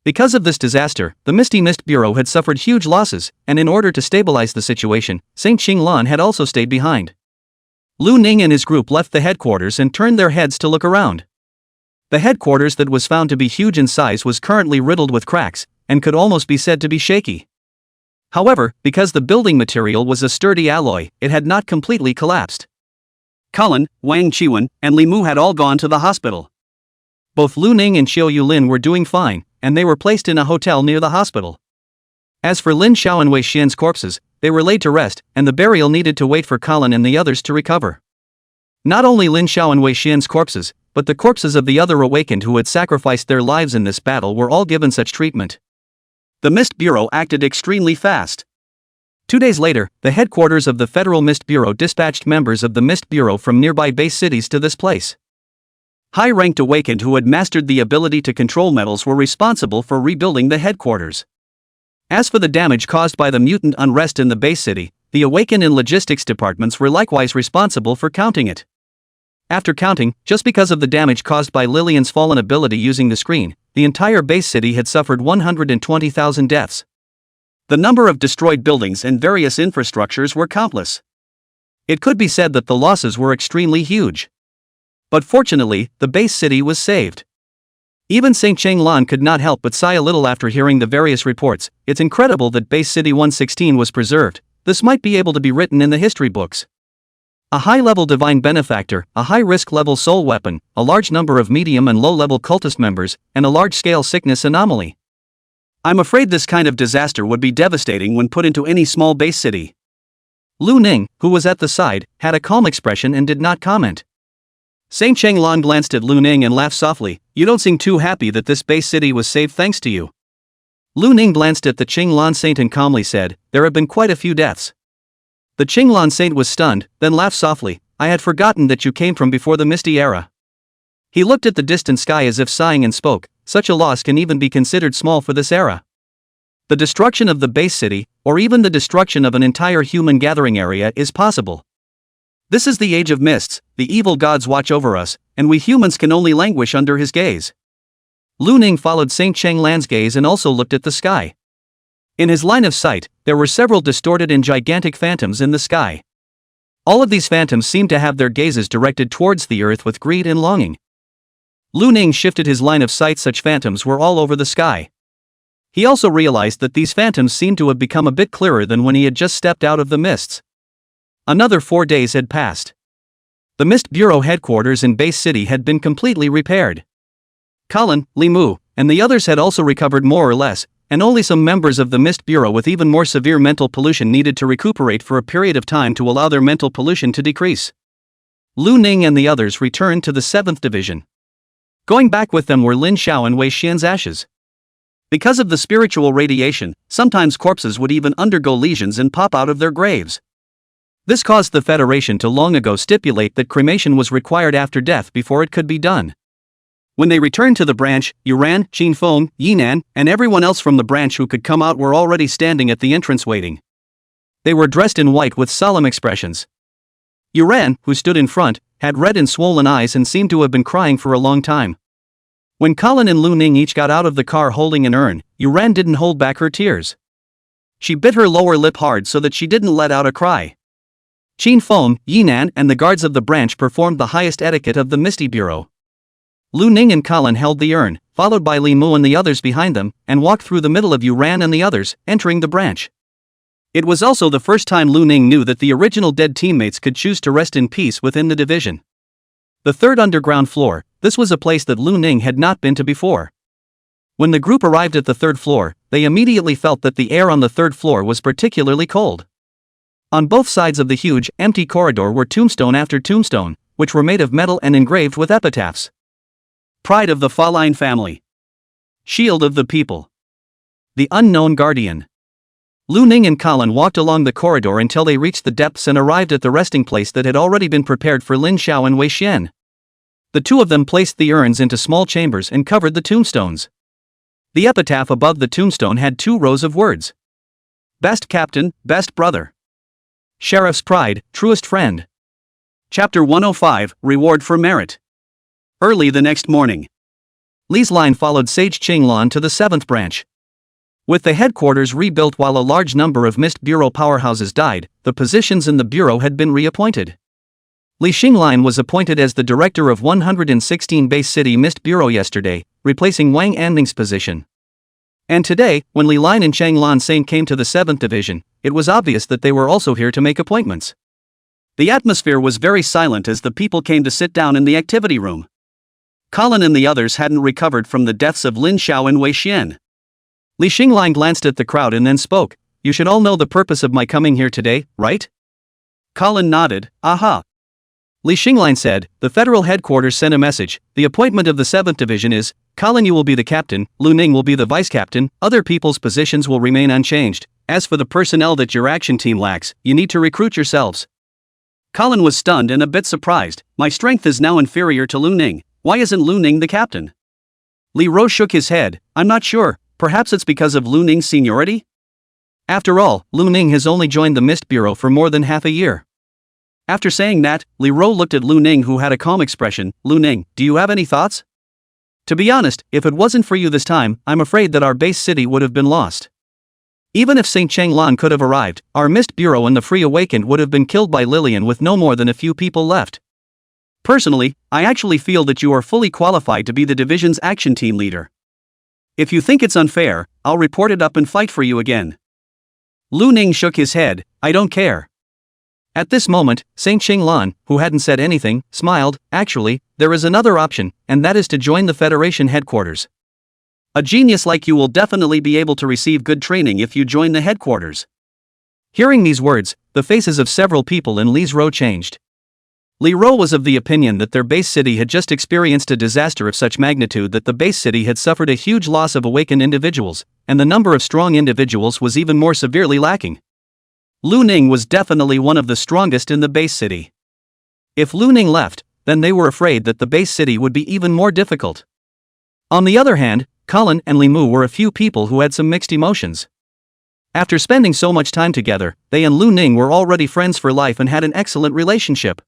Because of this disaster, the Misty Mist Bureau had suffered huge losses, and in order to stabilize the situation, Saint Qinglan had also stayed behind. Lu Ning and his group left the headquarters and turned their heads to look around. The headquarters that was found to be huge in size was currently riddled with cracks, and could almost be said to be shaky. However, because the building material was a sturdy alloy, it had not completely collapsed. Colin, Wang Qiwen, and Li Mu had all gone to the hospital. Both Lu Ning and Xiao Yulin were doing fine, and they were placed in a hotel near the hospital. As for Lin Xiao and Wei Xian's corpses, they were laid to rest, and the burial needed to wait for Colin and the others to recover. Not only Lin Xiao and Wei Xian's corpses, but the corpses of the other awakened who had sacrificed their lives in this battle were all given such treatment. The Mist Bureau acted extremely fast. 2 days later, the headquarters of the Federal Mist Bureau dispatched members of the Mist Bureau from nearby base cities to this place. High-ranked awakened who had mastered the ability to control metals were responsible for rebuilding the headquarters. As for the damage caused by the mutant unrest in the base city, the awakened and logistics departments were likewise responsible for counting it. After counting, just because of the damage caused by Lillian's fallen ability using the screen, the entire base city had suffered 120,000 deaths. The number of destroyed buildings and various infrastructures were countless. It could be said that the losses were extremely huge. But fortunately, the base city was saved. Even St. Cheng Lan could not help but sigh a little after hearing the various reports. It's incredible that base city 116 was preserved. This might be able to be written in the history books. A high-level divine benefactor, a high-risk level soul weapon, a large number of medium and low-level cultist members, and a large-scale sickness anomaly. I'm afraid this kind of disaster would be devastating when put into any small base city. Lu Ning, who was at the side, had a calm expression and did not comment. St. Cheng Lan glanced at Lu Ning and laughed softly. You don't seem too happy that this base city was saved thanks to you. Lu Ning glanced at the Cheng Lan saint and calmly said, there have been quite a few deaths. The Cheng Lan saint was stunned, then laughed softly. I had forgotten that you came from before the misty era. He looked at the distant sky as if sighing and spoke, such a loss can even be considered small for this era. The destruction of the base city, or even the destruction of an entire human gathering area is possible. This is the age of mists, the evil gods watch over us, and we humans can only languish under his gaze. Lu Ning followed St. Cheng Lan's gaze and also looked at the sky. In his line of sight, there were several distorted and gigantic phantoms in the sky. All of these phantoms seemed to have their gazes directed towards the earth with greed and longing. Lu Ning shifted his line of sight. Such phantoms were all over the sky. He also realized that these phantoms seemed to have become a bit clearer than when he had just stepped out of the mists. Another 4 days had passed. The Mist Bureau headquarters in Base City had been completely repaired. Colin, Li Mu, and the others had also recovered more or less, and only some members of the Mist Bureau with even more severe mental pollution needed to recuperate for a period of time to allow their mental pollution to decrease. Lu Ning and the others returned to the 7th Division. Going back with them were Lin Xiao and Wei Xian's ashes. Because of the spiritual radiation, sometimes corpses would even undergo lesions and pop out of their graves. This caused the Federation to long ago stipulate that cremation was required after death before it could be done. When they returned to the branch, Yuran, Qin Feng, Yinan, and everyone else from the branch who could come out were already standing at the entrance waiting. They were dressed in white with solemn expressions. Yuran, who stood in front, had red and swollen eyes and seemed to have been crying for a long time. When Colin and Lu Ning each got out of the car holding an urn, Yuran didn't hold back her tears. She bit her lower lip hard so that she didn't let out a cry. Qin Feng, Yinan, and the guards of the branch performed the highest etiquette of the Misty Bureau. Lu Ning and Colin held the urn, followed by Li Mu and the others behind them, and walked through the middle of Yuran and the others, entering the branch. It was also the first time Lu Ning knew that the original dead teammates could choose to rest in peace within the division. The 3rd underground floor, this was a place that Lu Ning had not been to before. When the group arrived at the 3rd floor, they immediately felt that the air on the 3rd floor was particularly cold. On both sides of the huge, empty corridor were tombstone after tombstone, which were made of metal and engraved with epitaphs. Pride of the Faline family. Shield of the people. The unknown guardian. Lu Ning and Colin walked along the corridor until they reached the depths and arrived at the resting place that had already been prepared for Lin Xiao and Wei Xian. The two of them placed the urns into small chambers and covered the tombstones. The epitaph above the tombstone had 2 rows of words. Best captain, best brother. Sheriff's pride, truest friend. Chapter 105, Reward for Merit. Early the next morning, Li's line followed Sage Qinglan to the 7th branch. With the headquarters rebuilt while a large number of Mist Bureau powerhouses died, the positions in the Bureau had been reappointed. Li Xinglan was appointed as the director of 116 Base City Mist Bureau yesterday, replacing Wang Anling's position. And today, when Li Lin and Chang Lan Saint came to the 7th Division, it was obvious that they were also here to make appointments. The atmosphere was very silent as the people came to sit down in the activity room. Colin and the others hadn't recovered from the deaths of Lin Xiao and Wei Xian. Li Xinglan glanced at the crowd and then spoke. You should all know the purpose of my coming here today, right? Colin nodded. Aha. Li Xinglin said, the federal headquarters sent a message. The appointment of the 7th Division is, Colin, you will be the captain, Lu Ning will be the vice captain, other people's positions will remain unchanged. As for the personnel that your action team lacks, you need to recruit yourselves. Colin was stunned and a bit surprised. My strength is now inferior to Lu Ning. Why isn't Lu Ning the captain? Li Ro shook his head. I'm not sure. Perhaps it's because of Lu Ning's seniority? After all, Lu Ning has only joined the Mist Bureau for more than half a year. After saying that, Li Ro looked at Lu Ning, who had a calm expression. Lu Ning, do you have any thoughts? To be honest, if it wasn't for you this time, I'm afraid that our base city would have been lost. Even if St. Changlan could have arrived, our Mist Bureau and the Free Awakened would have been killed by Lillian with no more than a few people left. Personally, I actually feel that you are fully qualified to be the division's action team leader. If you think it's unfair, I'll report it up and fight for you again. Lu Ning shook his head. I don't care. At this moment, St. Changlan, who hadn't said anything, smiled. Actually, there is another option, and that is to join the Federation headquarters. A genius like you will definitely be able to receive good training if you join the headquarters. Hearing these words, the faces of several people in Li's row changed. Li Ro was of the opinion that their base city had just experienced a disaster of such magnitude that the base city had suffered a huge loss of awakened individuals, and the number of strong individuals was even more severely lacking. Lu Ning was definitely one of the strongest in the base city. If Lu Ning left, then they were afraid that the base city would be even more difficult. On the other hand, Colin and Li Mu were a few people who had some mixed emotions. After spending so much time together, they and Lu Ning were already friends for life and had an excellent relationship.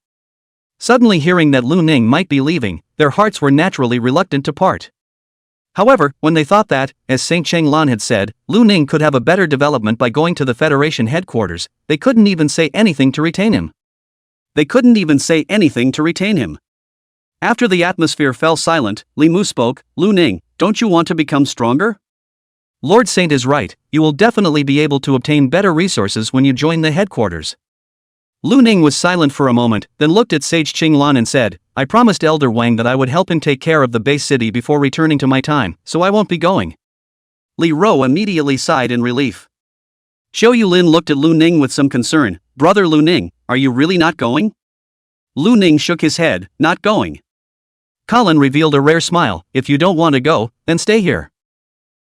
Suddenly hearing that Lu Ning might be leaving, their hearts were naturally reluctant to part. However, when they thought that, as St. Changlan had said, Lu Ning could have a better development by going to the Federation headquarters, they couldn't even say anything to retain him. After the atmosphere fell silent, Li Mu spoke. Lu Ning, don't you want to become stronger? Lord Saint is right, you will definitely be able to obtain better resources when you join the headquarters. Lu Ning was silent for a moment, then looked at Sage Qinglan and said, I promised Elder Wang that I would help him take care of the base city before returning to my time, so I won't be going. Li Ro immediately sighed in relief. Xiao Yulin looked at Lu Ning with some concern. Brother Lu Ning, are you really not going? Lu Ning shook his head. Not going. Colin revealed a rare smile. If you don't want to go, then stay here.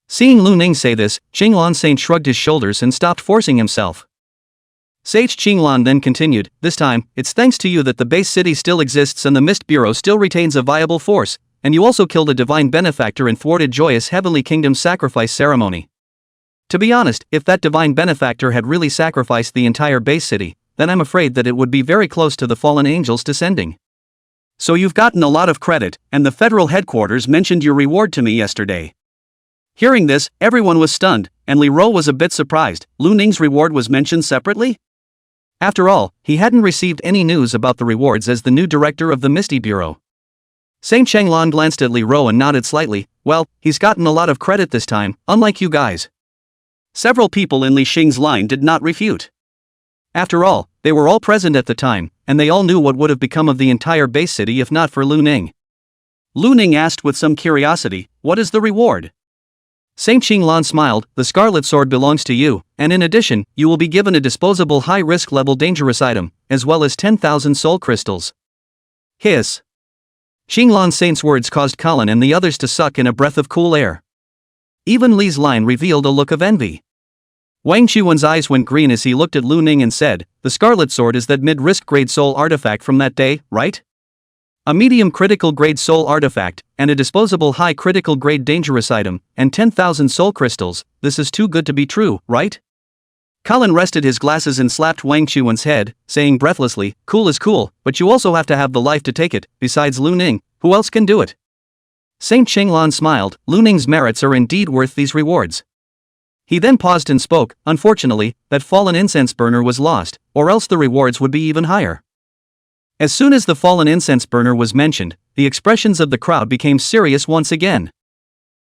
Seeing Lu Ning say this, Qinglan Saint shrugged his shoulders and stopped forcing himself. Sage Qinglan then continued, this time, it's thanks to you that the base city still exists and the Mist Bureau still retains a viable force, and you also killed a divine benefactor and thwarted Joyous Heavenly Kingdom's sacrifice ceremony. To be honest, if that divine benefactor had really sacrificed the entire base city, then I'm afraid that it would be very close to the fallen angels descending. So you've gotten a lot of credit, and the federal headquarters mentioned your reward to me yesterday. Hearing this, everyone was stunned, and Li Ro was a bit surprised. Lu Ning's reward was mentioned separately? After all, he hadn't received any news about the rewards as the new director of the Misty Bureau. Saint Changlan glanced at Li Ro and nodded slightly. Well, he's gotten a lot of credit this time, unlike you guys. Several people in Li Xing's line did not refute. After all, they were all present at the time, and they all knew what would have become of the entire base city if not for Lu Ning. Lu Ning asked with some curiosity, what is the reward? Saint Chinglan smiled, the Scarlet Sword belongs to you, and in addition, you will be given a disposable high-risk level dangerous item, as well as 10,000 soul crystals. Hiss. Chinglan Saint's words caused Colin and the others to suck in a breath of cool air. Even Li's line revealed a look of envy. Wang Chuan's eyes went green as he looked at Lu Ning and said, the Scarlet Sword is that mid-risk grade soul artifact from that day, right? A medium critical grade soul artifact, and a disposable high critical grade dangerous item, and 10,000 soul crystals, this is too good to be true, right? Colin rested his glasses and slapped Wang Chuan's head, saying breathlessly, cool is cool, but you also have to have the life to take it, besides Lu Ning, who else can do it? Saint Changlan smiled, Lu Ning's merits are indeed worth these rewards. He then paused and spoke, unfortunately, that fallen incense burner was lost, or else the rewards would be even higher. As soon as the fallen incense burner was mentioned, the expressions of the crowd became serious once again.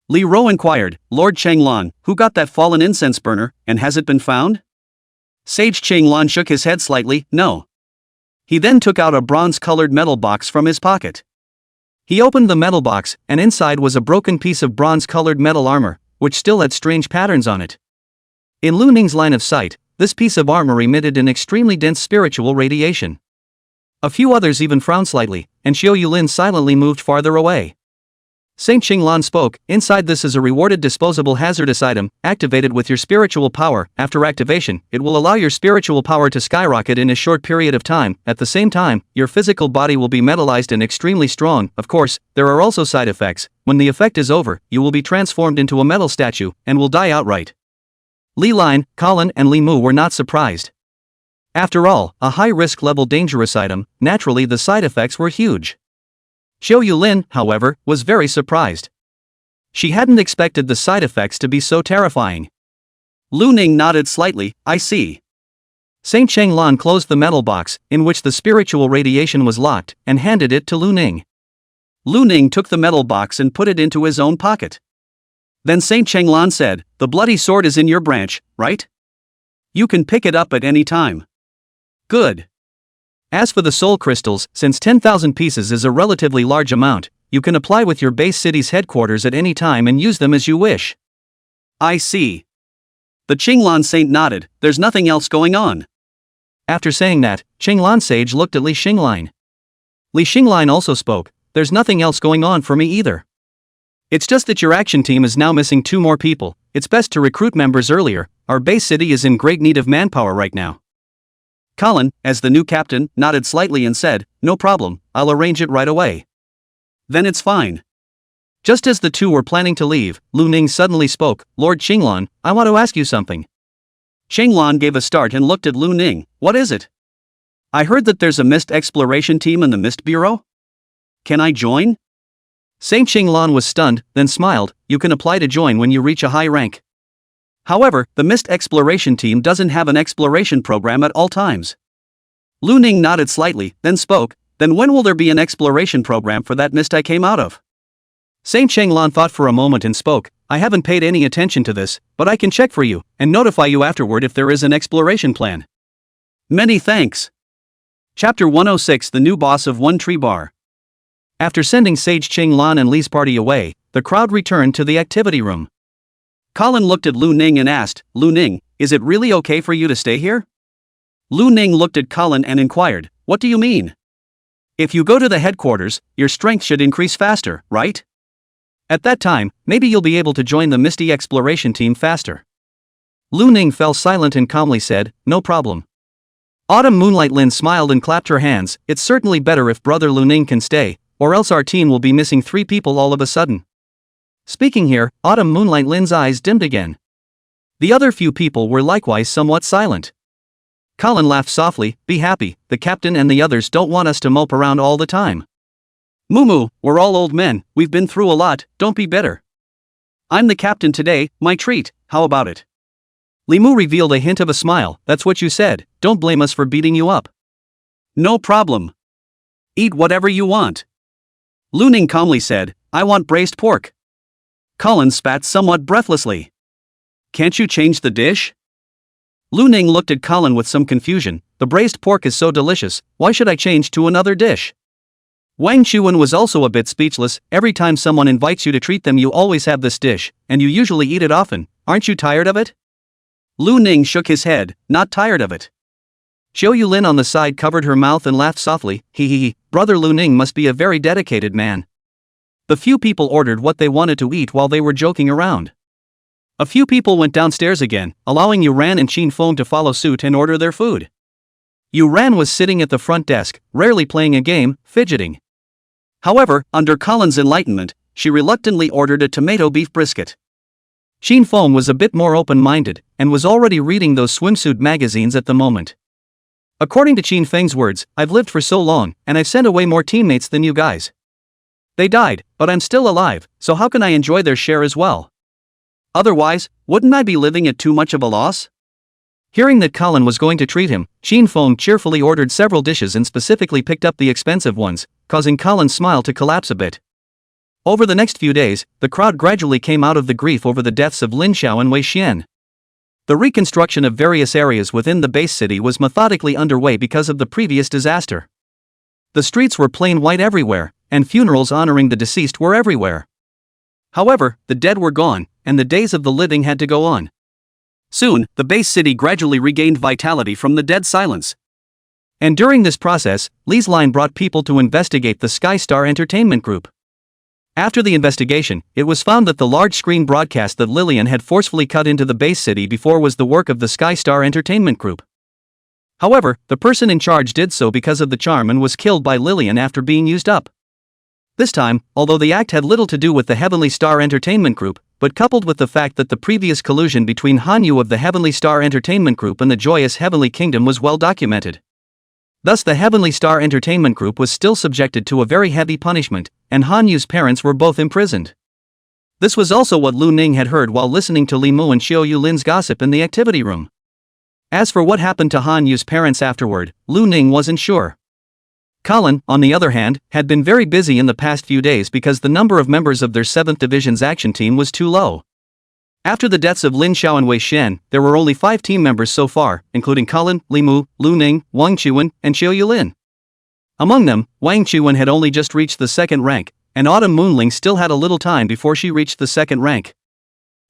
Li Ro inquired, Lord Changlan, who got that fallen incense burner, and has it been found? Sage Changlan shook his head slightly, no. He then took out a bronze-colored metal box from his pocket. He opened the metal box, and inside was a broken piece of bronze-colored metal armor, which still had strange patterns on it. In Lu Ning's line of sight, this piece of armor emitted an extremely dense spiritual radiation. A few others even frowned slightly, and Xiao Yulin silently moved farther away. Saint Qinglan spoke, inside this is a rewarded disposable hazardous item, activated with your spiritual power. After activation, it will allow your spiritual power to skyrocket in a short period of time. At the same time, your physical body will be metallized and extremely strong. Of course, there are also side effects. When the effect is over, you will be transformed into a metal statue, and will die outright. Li Lin, Colin and Li Mu were not surprised. After all, a high-risk level dangerous item, naturally the side effects were huge. Xiao Yulin, however, was very surprised. She hadn't expected the side effects to be so terrifying. Lu Ning nodded slightly, I see. Saint Chenglan closed the metal box, in which the spiritual radiation was locked, and handed it to Lu Ning. Lu Ning took the metal box and put it into his own pocket. Then Saint Chenglan said, the bloody sword is in your branch, right? You can pick it up at any time. Good. As for the soul crystals, since 10,000 pieces is a relatively large amount, you can apply with your base city's headquarters at any time and use them as you wish. I see. The Qinglan saint nodded, there's nothing else going on. After saying that, Qinglan sage looked at Li Xingline. Li Xingline also spoke, there's nothing else going on for me either. It's just that your action team is now missing 2 more people. It's best to recruit members earlier. Our base city is in great need of manpower right now. Colin, as the new captain, nodded slightly and said, no problem, I'll arrange it right away. Then it's fine. Just as the two were planning to leave, Lu Ning suddenly spoke, Lord Qinglan, I want to ask you something. Qinglan gave a start and looked at Lu Ning, what is it? I heard that there's a mist exploration team in the Mist Bureau? Can I join? Saint Qinglan was stunned, then smiled, you can apply to join when you reach a high rank. However, the Mist Exploration Team doesn't have an exploration program at all times. Lu Ning nodded slightly, then spoke, then when will there be an exploration program for that mist I came out of? Saint Chenglan thought for a moment and spoke, I haven't paid any attention to this, but I can check for you, and notify you afterward if there is an exploration plan. Many thanks. Chapter 106 The New Boss of One Tree Bar. After sending Sage Qinglan and Li's party away, the crowd returned to the activity room. Colin looked at Lu Ning and asked, Lu Ning, is it really okay for you to stay here? Lu Ning looked at Colin and inquired, what do you mean? If you go to the headquarters, your strength should increase faster, right? At that time, maybe you'll be able to join the Misty Exploration Team faster. Lu Ning fell silent and calmly said, no problem. Autumn Moonlight Lin smiled and clapped her hands, it's certainly better if brother Lu Ning can stay, or else our team will be missing 3 people all of a sudden. Speaking here, Autumn Moonlight Lin's eyes dimmed again. The other few people were likewise somewhat silent. Colin laughed softly, be happy, the captain and the others don't want us to mope around all the time. Mumu, we're all old men, we've been through a lot, don't be bitter. I'm the captain today, my treat, how about it? Li Mu revealed a hint of a smile, that's what you said, don't blame us for beating you up. No problem. Eat whatever you want. Lu Ning calmly said, I want braised pork. Colin spat somewhat breathlessly. Can't you change the dish? Lu Ning looked at Colin with some confusion, the braised pork is so delicious, why should I change to another dish? Wang Chuan was also a bit speechless, every time someone invites you to treat them you always have this dish, and you usually eat it often, aren't you tired of it? Lu Ning shook his head, not tired of it. Xiao Yulin on the side covered her mouth and laughed softly, hee, brother Lu Ning must be a very dedicated man. The few people ordered what they wanted to eat while they were joking around. A few people went downstairs again, allowing Yuran and Qin Feng to follow suit and order their food. Yuran was sitting at the front desk, rarely playing a game, fidgeting. However, under Colin's enlightenment, she reluctantly ordered a tomato beef brisket. Qin Feng was a bit more open-minded, and was already reading those swimsuit magazines at the moment. According to Qin Feng's words, I've lived for so long, and I've sent away more teammates than you guys. They died, but I'm still alive, so how can I enjoy their share as well? Otherwise, wouldn't I be living at too much of a loss? Hearing that Colin was going to treat him, Qin Feng cheerfully ordered several dishes and specifically picked up the expensive ones, causing Colin's smile to collapse a bit. Over the next few days, the crowd gradually came out of the grief over the deaths of Lin Xiao and Wei Xian. The reconstruction of various areas within the base city was methodically underway because of the previous disaster. The streets were plain white everywhere, and funerals honoring the deceased were everywhere. However, the dead were gone, and the days of the living had to go on. Soon, the base city gradually regained vitality from the dead silence. And during this process, Lee's line brought people to investigate the Sky Star Entertainment Group. After the investigation, it was found that the large-screen broadcast that Lillian had forcefully cut into the base city before was the work of the Sky Star Entertainment Group. However, the person in charge did so because of the charm and was killed by Lillian after being used up. This time, although the act had little to do with the Heavenly Star Entertainment Group, but coupled with the fact that the previous collusion between Hanyu of the Heavenly Star Entertainment Group and the Joyous Heavenly Kingdom was well documented. Thus the Heavenly Star Entertainment Group was still subjected to a very heavy punishment, and Hanyu's parents were both imprisoned. This was also what Lu Ning had heard while listening to Li Mu and Xiao Yulin's gossip in the activity room. As for what happened to Hanyu's parents afterward, Lu Ning wasn't sure. Colin, on the other hand, had been very busy in the past few days because the number of members of their 7th Division's action team was too low. After the deaths of Lin Xiao and Wei Shen, there were only 5 team members so far, including Colin, Li Mu, Lu Ning, Wang Chuan, and Xiao Yulin. Among them, Wang Chuan had only just reached the 2nd rank, and Autumn Moonling still had a little time before she reached the 2nd rank.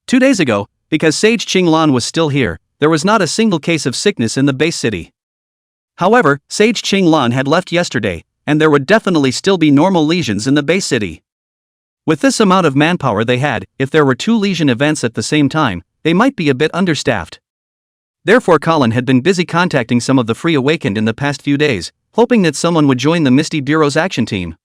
2 days ago, because Sage Qinglan was still here, there was not a single case of sickness in the base city. However, Sage Qinglan had left yesterday, and there would definitely still be normal lesions in the base city. With this amount of manpower they had, if there were 2 lesion events at the same time, they might be a bit understaffed. Therefore Colin had been busy contacting some of the Free Awakened in the past few days, hoping that someone would join the Misty Bureau's action team.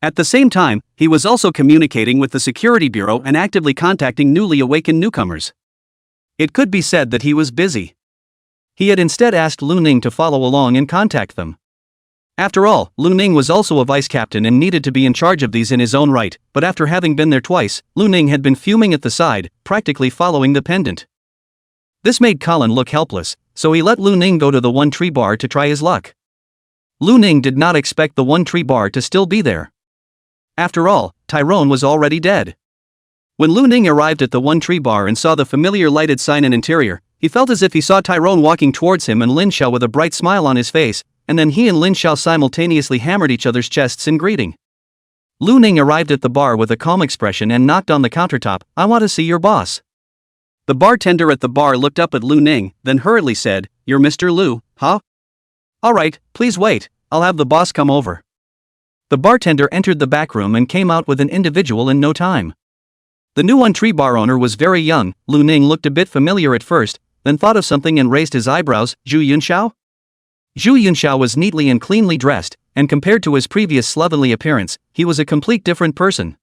At the same time, he was also communicating with the Security Bureau and actively contacting newly awakened newcomers. It could be said that he was busy. He had instead asked Lu Ning to follow along and contact them. After all, Lu Ning was also a vice captain and needed to be in charge of these in his own right, but after having been there twice, Lu Ning had been fuming at the side, practically following the pendant. This made Colin look helpless, so he let Lu Ning go to the One Tree Bar to try his luck. Lu Ning did not expect the One Tree Bar to still be there. After all, Tyrone was already dead. When Lu Ning arrived at the One Tree Bar and saw the familiar lighted sign and interior, he felt as if he saw Tyrone walking towards him and Lin Xiao with a bright smile on his face, and then he and Lin Xiao simultaneously hammered each other's chests in greeting. Lu Ning arrived at the bar with a calm expression and knocked on the countertop. "I want to see your boss." The bartender at the bar looked up at Lu Ning, then hurriedly said, "You're Mr. Lu, huh? Alright, please wait, I'll have the boss come over." The bartender entered the back room and came out with an individual in no time. The new One Tree Bar owner was very young. Lu Ning looked a bit familiar at first, then thought of something and raised his eyebrows. Zhu Yunxiao? Zhu Yunxiao was neatly and cleanly dressed, and compared to his previous slovenly appearance, he was a complete different person.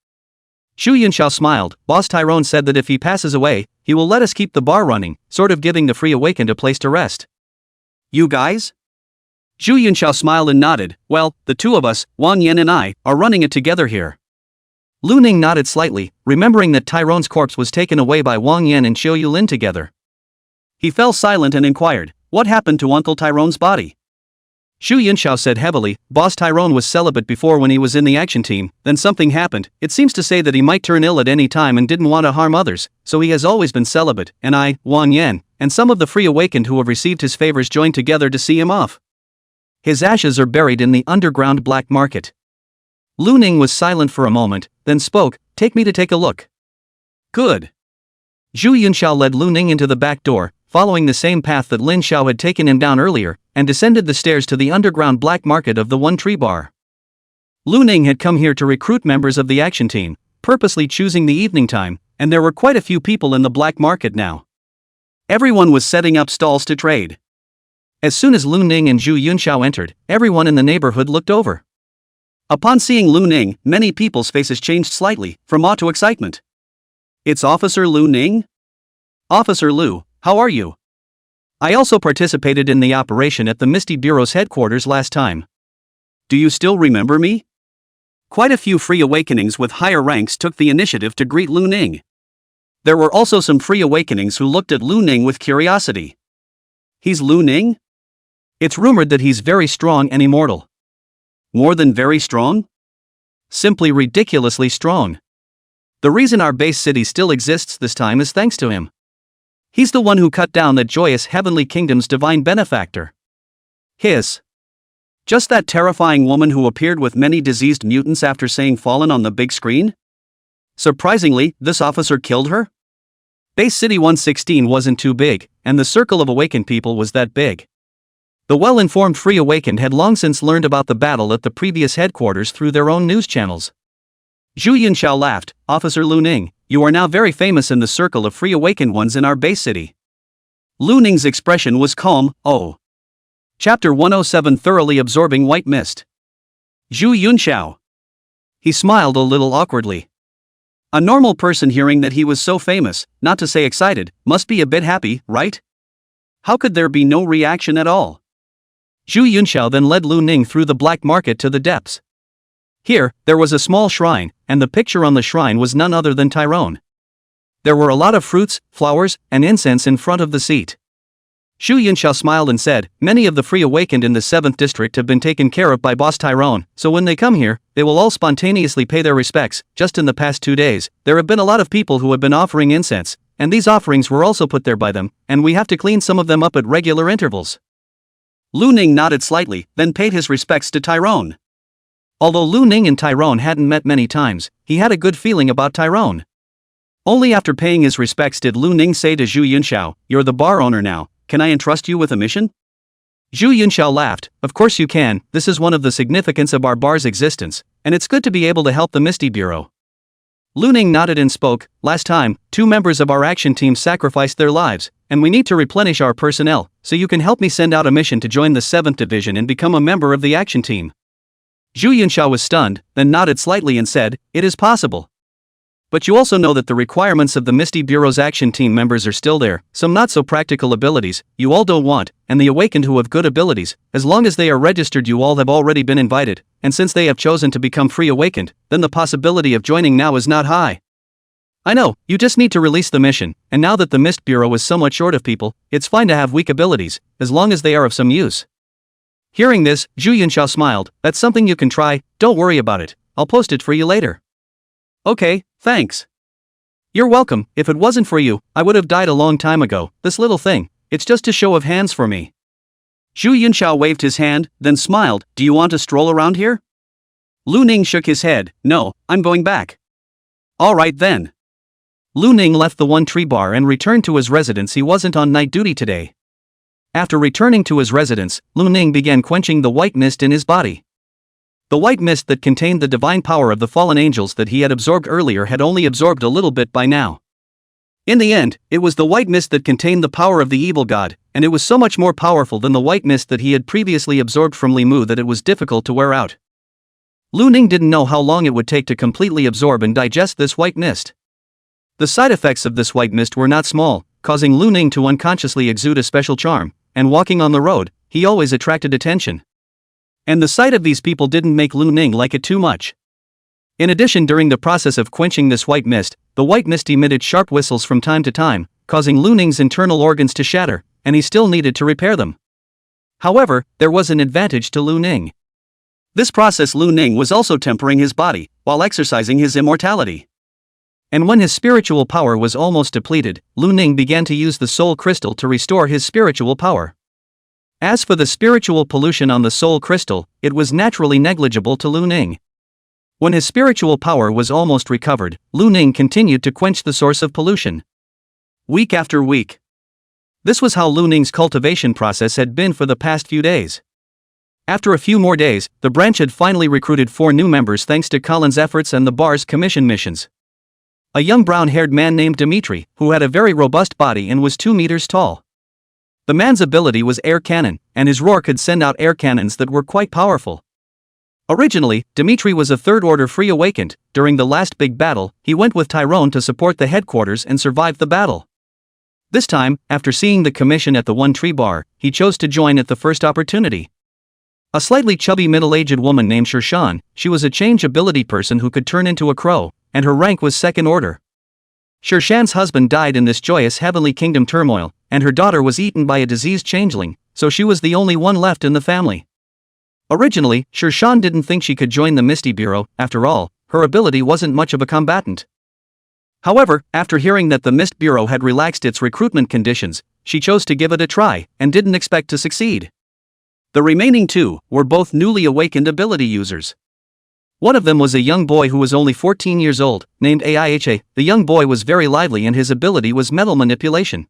Zhu Yunxiao smiled. "Boss Tyrone said that if he passes away, he will let us keep the bar running, sort of giving the Free Awakened a place to rest." "You guys?" Zhu Yunxiao smiled and nodded. "Well, the 2 of us, Wang Yan and I, are running it together here." Lu Ning nodded slightly, remembering that Tyrone's corpse was taken away by Wang Yan and Xiao Yulin together. He fell silent and inquired, "What happened to Uncle Tyrone's body?" Zhu Yunxiao said heavily, "Boss Tyrone was celibate before when he was in the action team, then something happened. It seems to say that he might turn ill at any time and didn't want to harm others, so he has always been celibate, and I, Wang Yan, and some of the Free Awakened who have received his favors joined together to see him off. His ashes are buried in the underground black market." Lu Ning was silent for a moment, then spoke, "Take me to take a look." "Good." Zhu Yunxiao led Lu Ning into the back door, following the same path that Lin Xiao had taken him down earlier, and descended the stairs to the underground black market of the One Tree Bar. Lu Ning had come here to recruit members of the action team, purposely choosing the evening time, and there were quite a few people in the black market now. Everyone was setting up stalls to trade. As soon as Lu Ning and Zhu Yunxiao entered, everyone in the neighborhood looked over. Upon seeing Lu Ning, many people's faces changed slightly, from awe to excitement. "It's Officer Lu Ning? Officer Lu, how are you? I also participated in the operation at the Misty Bureau's headquarters last time. Do you still remember me?" Quite a few Free Awakenings with higher ranks took the initiative to greet Lu Ning. There were also some Free Awakenings who looked at Lu Ning with curiosity. "He's Lu Ning? It's rumored that he's very strong and immortal." "More than very strong? Simply ridiculously strong. The reason our base city still exists this time is thanks to him. He's the one who cut down the Joyous Heavenly Kingdom's divine benefactor." "Hiss. Just that terrifying woman who appeared with many diseased mutants after saying fallen on the big screen? Surprisingly, this officer killed her? Base City 116 wasn't too big, and the circle of awakened people was that big. The well-informed Free Awakened had long since learned about the battle at the previous headquarters through their own news channels. Zhu Yunxiao laughed. Officer Lu Ning, you are now very famous in the circle of Free Awakened ones in our base city. Lu Ning's expression was calm. Oh. Chapter 107 Thoroughly Absorbing White Mist. Zhu Yunxiao. He smiled a little awkwardly. A normal person hearing that he was so famous, not to say excited, must be a bit happy, right? How could there be no reaction at all? Zhu Yunxiao then led Lu Ning through the black market to the depths. Here, there was a small shrine, and the picture on the shrine was none other than Tyrone. There were a lot of fruits, flowers, and incense in front of the seat. Zhu Yunxiao smiled and said, many of the Free Awakened in the 7th district have been taken care of by Boss Tyrone, so when they come here, they will all spontaneously pay their respects. Just in the past 2 days, there have been a lot of people who have been offering incense, and these offerings were also put there by them, and we have to clean some of them up at regular intervals. Lu Ning nodded slightly, then paid his respects to Tyrone. Although Lu Ning and Tyrone hadn't met many times, he had a good feeling about Tyrone. Only after paying his respects did Lu Ning say to Zhu Yunxiao, you're the bar owner now, can I entrust you with a mission? Zhu Yunxiao laughed, of course you can, this is one of the significance of our bar's existence, and it's good to be able to help the Misty Bureau. Lu Ning nodded and spoke, last time, 2 members of our action team sacrificed their lives, and we need to replenish our personnel, so you can help me send out a mission to join the 7th Division and become a member of the action team. Zhu Yunxiao was stunned, then nodded slightly and said, it is possible. But you also know that the requirements of the Misty Bureau's action team members are still there, some not so practical abilities, you all don't want, and the awakened who have good abilities, as long as they are registered you all have already been invited, and since they have chosen to become Free Awakened, then the possibility of joining now is not high. I know, you just need to release the mission, and now that the Mist Bureau is somewhat short of people, it's fine to have weak abilities, as long as they are of some use. Hearing this, Zhu Yunxiao smiled, that's something you can try, don't worry about it, I'll post it for you later. Okay, thanks. You're welcome, if it wasn't for you, I would have died a long time ago, this little thing, it's just a show of hands for me. Zhu Yunxiao waved his hand, then smiled, do you want to stroll around here? Lu Ning shook his head, no, I'm going back. Alright then. Lu Ning left the One Tree Bar and returned to his residence. He wasn't on night duty today. After returning to his residence, Lu Ning began quenching the white mist in his body. The white mist that contained the divine power of the fallen angels that he had absorbed earlier had only absorbed a little bit by now. In the end, it was the white mist that contained the power of the evil god, and it was so much more powerful than the white mist that he had previously absorbed from Li Mu that it was difficult to wear out. Lu Ning didn't know how long it would take to completely absorb and digest this white mist. The side effects of this white mist were not small, causing Lu Ning to unconsciously exude a special charm, and walking on the road, he always attracted attention. And the sight of these people didn't make Lu Ning like it too much. In addition, during the process of quenching this white mist, the white mist emitted sharp whistles from time to time, causing Lu Ning's internal organs to shatter, and he still needed to repair them. However, there was an advantage to Lu Ning. This process Lu Ning was also tempering his body, while exercising his immortality. And when his spiritual power was almost depleted, Lu Ning began to use the soul crystal to restore his spiritual power. As for the spiritual pollution on the soul crystal, it was naturally negligible to Lu Ning. When his spiritual power was almost recovered, Lu Ning continued to quench the source of pollution. Week after week. This was how Lu Ning's cultivation process had been for the past few days. After a few more days, the branch had finally recruited 4 new members thanks to Colin's efforts and the bar's commission missions. A young brown-haired man named Dimitri, who had a very robust body and was 2 meters tall. The man's ability was air cannon, and his roar could send out air cannons that were quite powerful. Originally, Dimitri was a third-order Free Awakened. During the last big battle, he went with Tyrone to support the headquarters and survived the battle. This time, after seeing the commission at the One Tree Bar, he chose to join at the first opportunity. A slightly chubby middle-aged woman named Shershan, she was a change ability person who could turn into a crow, and her rank was second order. Shershan's husband died in this joyous heavenly kingdom turmoil, and her daughter was eaten by a diseased changeling, so she was the only one left in the family. Originally, Shershan didn't think she could join the Misty Bureau. After all, her ability wasn't much of a combatant. However, after hearing that the Mist Bureau had relaxed its recruitment conditions, she chose to give it a try, and didn't expect to succeed. The remaining 2 were both newly awakened ability users. One of them was a young boy who was only 14 years old, named Aiha. The young boy was very lively and his ability was metal manipulation.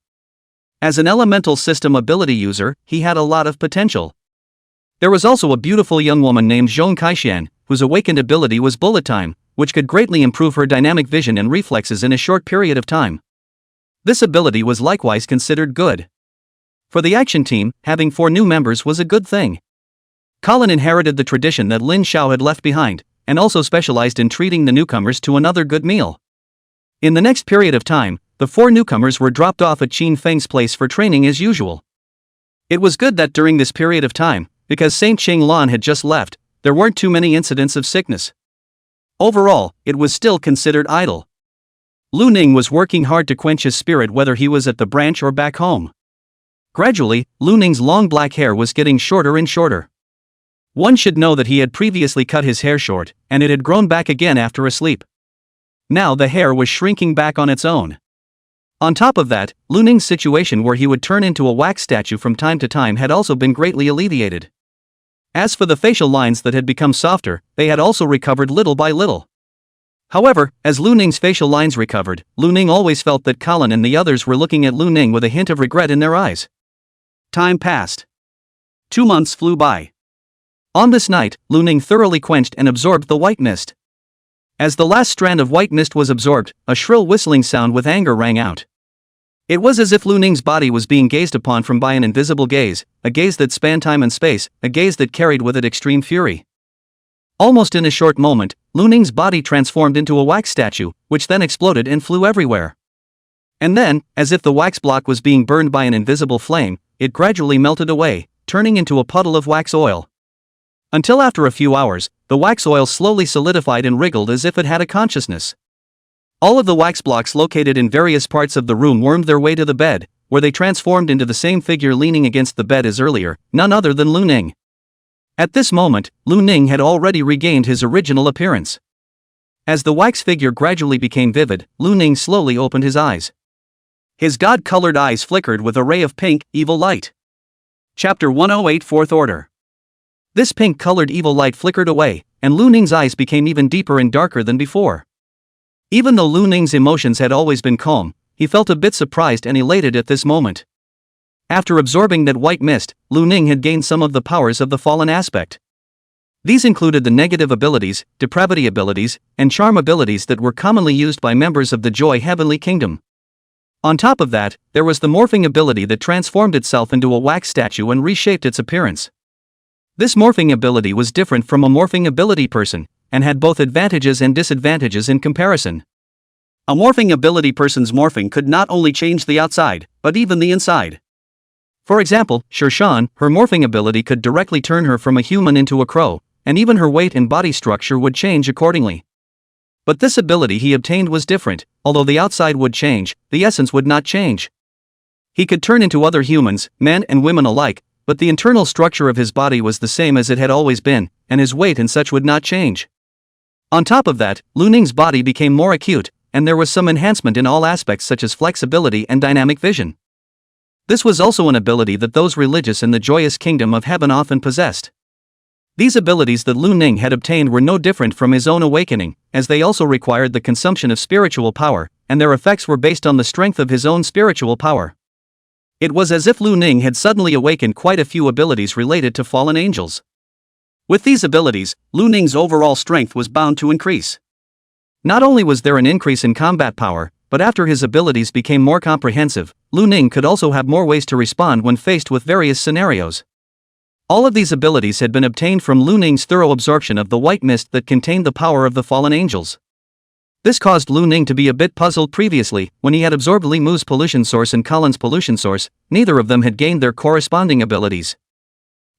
As an elemental system ability user, he had a lot of potential. There was also a beautiful young woman named Zhong Kaixian, whose awakened ability was bullet time, which could greatly improve her dynamic vision and reflexes in a short period of time. This ability was likewise considered good. For the action team, having 4 new members was a good thing. Colin inherited the tradition that Lin Xiao had left behind, and also specialized in treating the newcomers to another good meal. In the next period of time, the 4 newcomers were dropped off at Qin Feng's place for training as usual. It was good that during this period of time, because Saint Ching Lan had just left, there weren't too many incidents of sickness. Overall, it was still considered idle. Lu Ning was working hard to quench his spirit whether he was at the branch or back home. Gradually, Lu Ning's long black hair was getting shorter and shorter. One should know that he had previously cut his hair short, and it had grown back again after a sleep. Now the hair was shrinking back on its own. On top of that, Lu Ning's situation where he would turn into a wax statue from time to time had also been greatly alleviated. As for the facial lines that had become softer, they had also recovered little by little. However, as Lu Ning's facial lines recovered, Lu Ning always felt that Colin and the others were looking at Lu Ning with a hint of regret in their eyes. Time passed. 2 months flew by. On this night, Lu Ning thoroughly quenched and absorbed the white mist. As the last strand of white mist was absorbed, a shrill whistling sound with anger rang out. It was as if Lu Ning's body was being gazed upon from by an invisible gaze, a gaze that spanned time and space, a gaze that carried with it extreme fury. Almost in a short moment, Lu Ning's body transformed into a wax statue, which then exploded and flew everywhere. And then, as if the wax block was being burned by an invisible flame, it gradually melted away, turning into a puddle of wax oil. Until after a few hours, the wax oil slowly solidified and wriggled as if it had a consciousness. All of the wax blocks located in various parts of the room wormed their way to the bed, where they transformed into the same figure leaning against the bed as earlier, none other than Lu Ning. At this moment, Lu Ning had already regained his original appearance. As the wax figure gradually became vivid, Lu Ning slowly opened his eyes. His god-colored eyes flickered with a ray of pink, evil light. Chapter 108 Fourth Order. This pink-colored evil light flickered away, and Lu Ning's eyes became even deeper and darker than before. Even though Lu Ning's emotions had always been calm, he felt a bit surprised and elated at this moment. After absorbing that white mist, Lu Ning had gained some of the powers of the fallen aspect. These included the negative abilities, depravity abilities, and charm abilities that were commonly used by members of the Joy Heavenly Kingdom. On top of that, there was the morphing ability that transformed itself into a wax statue and reshaped its appearance. This morphing ability was different from a morphing ability person, and had both advantages and disadvantages in comparison. A morphing ability person's morphing could not only change the outside, but even the inside. For example, Shirshan, her morphing ability could directly turn her from a human into a crow, and even her weight and body structure would change accordingly. But this ability he obtained was different. Although the outside would change, the essence would not change. He could turn into other humans, men and women alike, but the internal structure of his body was the same as it had always been, and his weight and such would not change. On top of that, Lu Ning's body became more acute, and there was some enhancement in all aspects such as flexibility and dynamic vision. This was also an ability that those religious in the joyous kingdom of heaven often possessed. These abilities that Lu Ning had obtained were no different from his own awakening, as they also required the consumption of spiritual power, and their effects were based on the strength of his own spiritual power. It was as if Lu Ning had suddenly awakened quite a few abilities related to fallen angels. With these abilities, Lu Ning's overall strength was bound to increase. Not only was there an increase in combat power, but after his abilities became more comprehensive, Lu Ning could also have more ways to respond when faced with various scenarios. All of these abilities had been obtained from Lu Ning's thorough absorption of the white mist that contained the power of the fallen angels. This caused Lu Ning to be a bit puzzled previously. When he had absorbed Li Mu's pollution source and Colin's pollution source, neither of them had gained their corresponding abilities.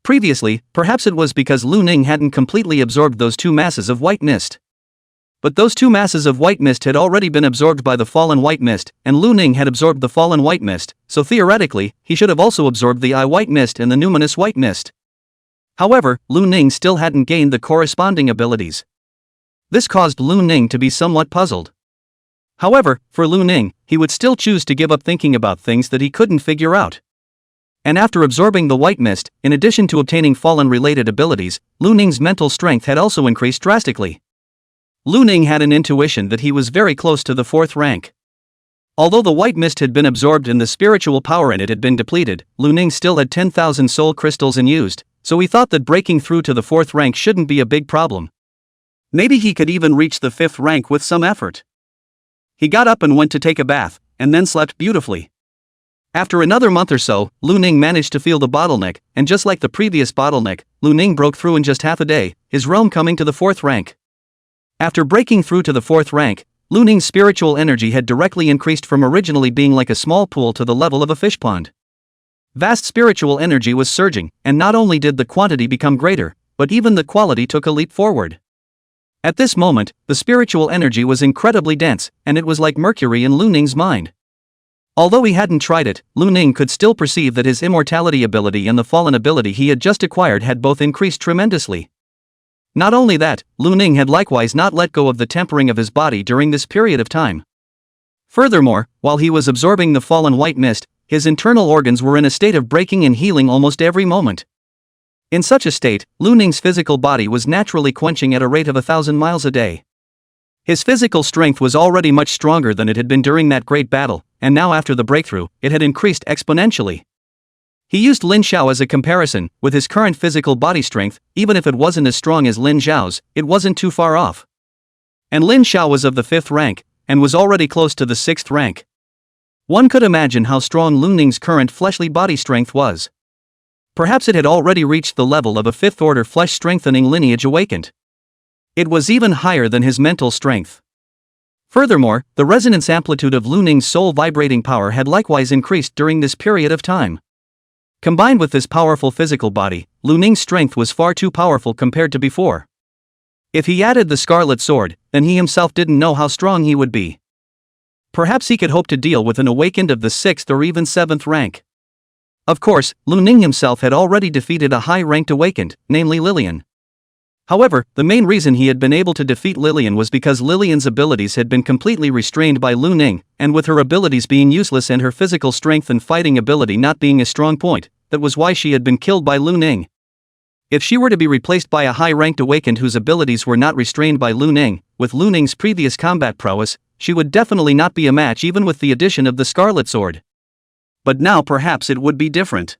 Previously, perhaps it was because Lu Ning hadn't completely absorbed those 2 masses of white mist. But those 2 masses of white mist had already been absorbed by the fallen white mist, and Lu Ning had absorbed the fallen white mist, so theoretically, he should have also absorbed the I white mist and the numinous white mist. However, Lu Ning still hadn't gained the corresponding abilities. This caused Lu Ning to be somewhat puzzled. However, for Lu Ning, he would still choose to give up thinking about things that he couldn't figure out. And after absorbing the white mist, in addition to obtaining fallen-related abilities, Lu Ning's mental strength had also increased drastically. Lu Ning had an intuition that he was very close to the 4th rank. Although the white mist had been absorbed and the spiritual power in it had been depleted, Lu Ning still had 10,000 soul crystals unused, so he thought that breaking through to the 4th rank shouldn't be a big problem. Maybe he could even reach the 5th rank with some effort. He got up and went to take a bath, and then slept beautifully. After another month or so, Lu Ning managed to feel the bottleneck, and just like the previous bottleneck, Lu Ning broke through in just half a day, his realm coming to the 4th rank. After breaking through to the 4th rank, Lu Ning's spiritual energy had directly increased from originally being like a small pool to the level of a fish pond. Vast spiritual energy was surging, and not only did the quantity become greater, but even the quality took a leap forward. At this moment, the spiritual energy was incredibly dense, and it was like mercury in Lu Ning's mind. Although he hadn't tried it, Lu Ning could still perceive that his immortality ability and the fallen ability he had just acquired had both increased tremendously. Not only that, Lu Ning had likewise not let go of the tempering of his body during this period of time. Furthermore, while he was absorbing the fallen white mist, his internal organs were in a state of breaking and healing almost every moment. In such a state, Lu Ning's physical body was naturally quenching at a rate of 1,000 miles a day. His physical strength was already much stronger than it had been during that great battle, and now after the breakthrough, it had increased exponentially. He used Lin Xiao as a comparison. With his current physical body strength, even if it wasn't as strong as Lin Xiao's, it wasn't too far off. And Lin Xiao was of the 5th rank, and was already close to the 6th rank. One could imagine how strong Lu Ning's current fleshly body strength was. Perhaps it had already reached the level of a 5th-order flesh-strengthening lineage awakened. It was even higher than his mental strength. Furthermore, the resonance amplitude of Lu Ning's soul vibrating power had likewise increased during this period of time. Combined with this powerful physical body, Lu Ning's strength was far too powerful compared to before. If he added the Scarlet Sword, then he himself didn't know how strong he would be. Perhaps he could hope to deal with an awakened of the 6th or even 7th rank. Of course, Lu Ning himself had already defeated a high-ranked awakened, namely Lillian. However, the main reason he had been able to defeat Lillian was because Lillian's abilities had been completely restrained by Lu Ning, and with her abilities being useless and her physical strength and fighting ability not being a strong point, that was why she had been killed by Lu Ning. If she were to be replaced by a high-ranked awakened whose abilities were not restrained by Lu Ning, with Lu Ning's previous combat prowess, she would definitely not be a match even with the addition of the Scarlet Sword. But now perhaps it would be different.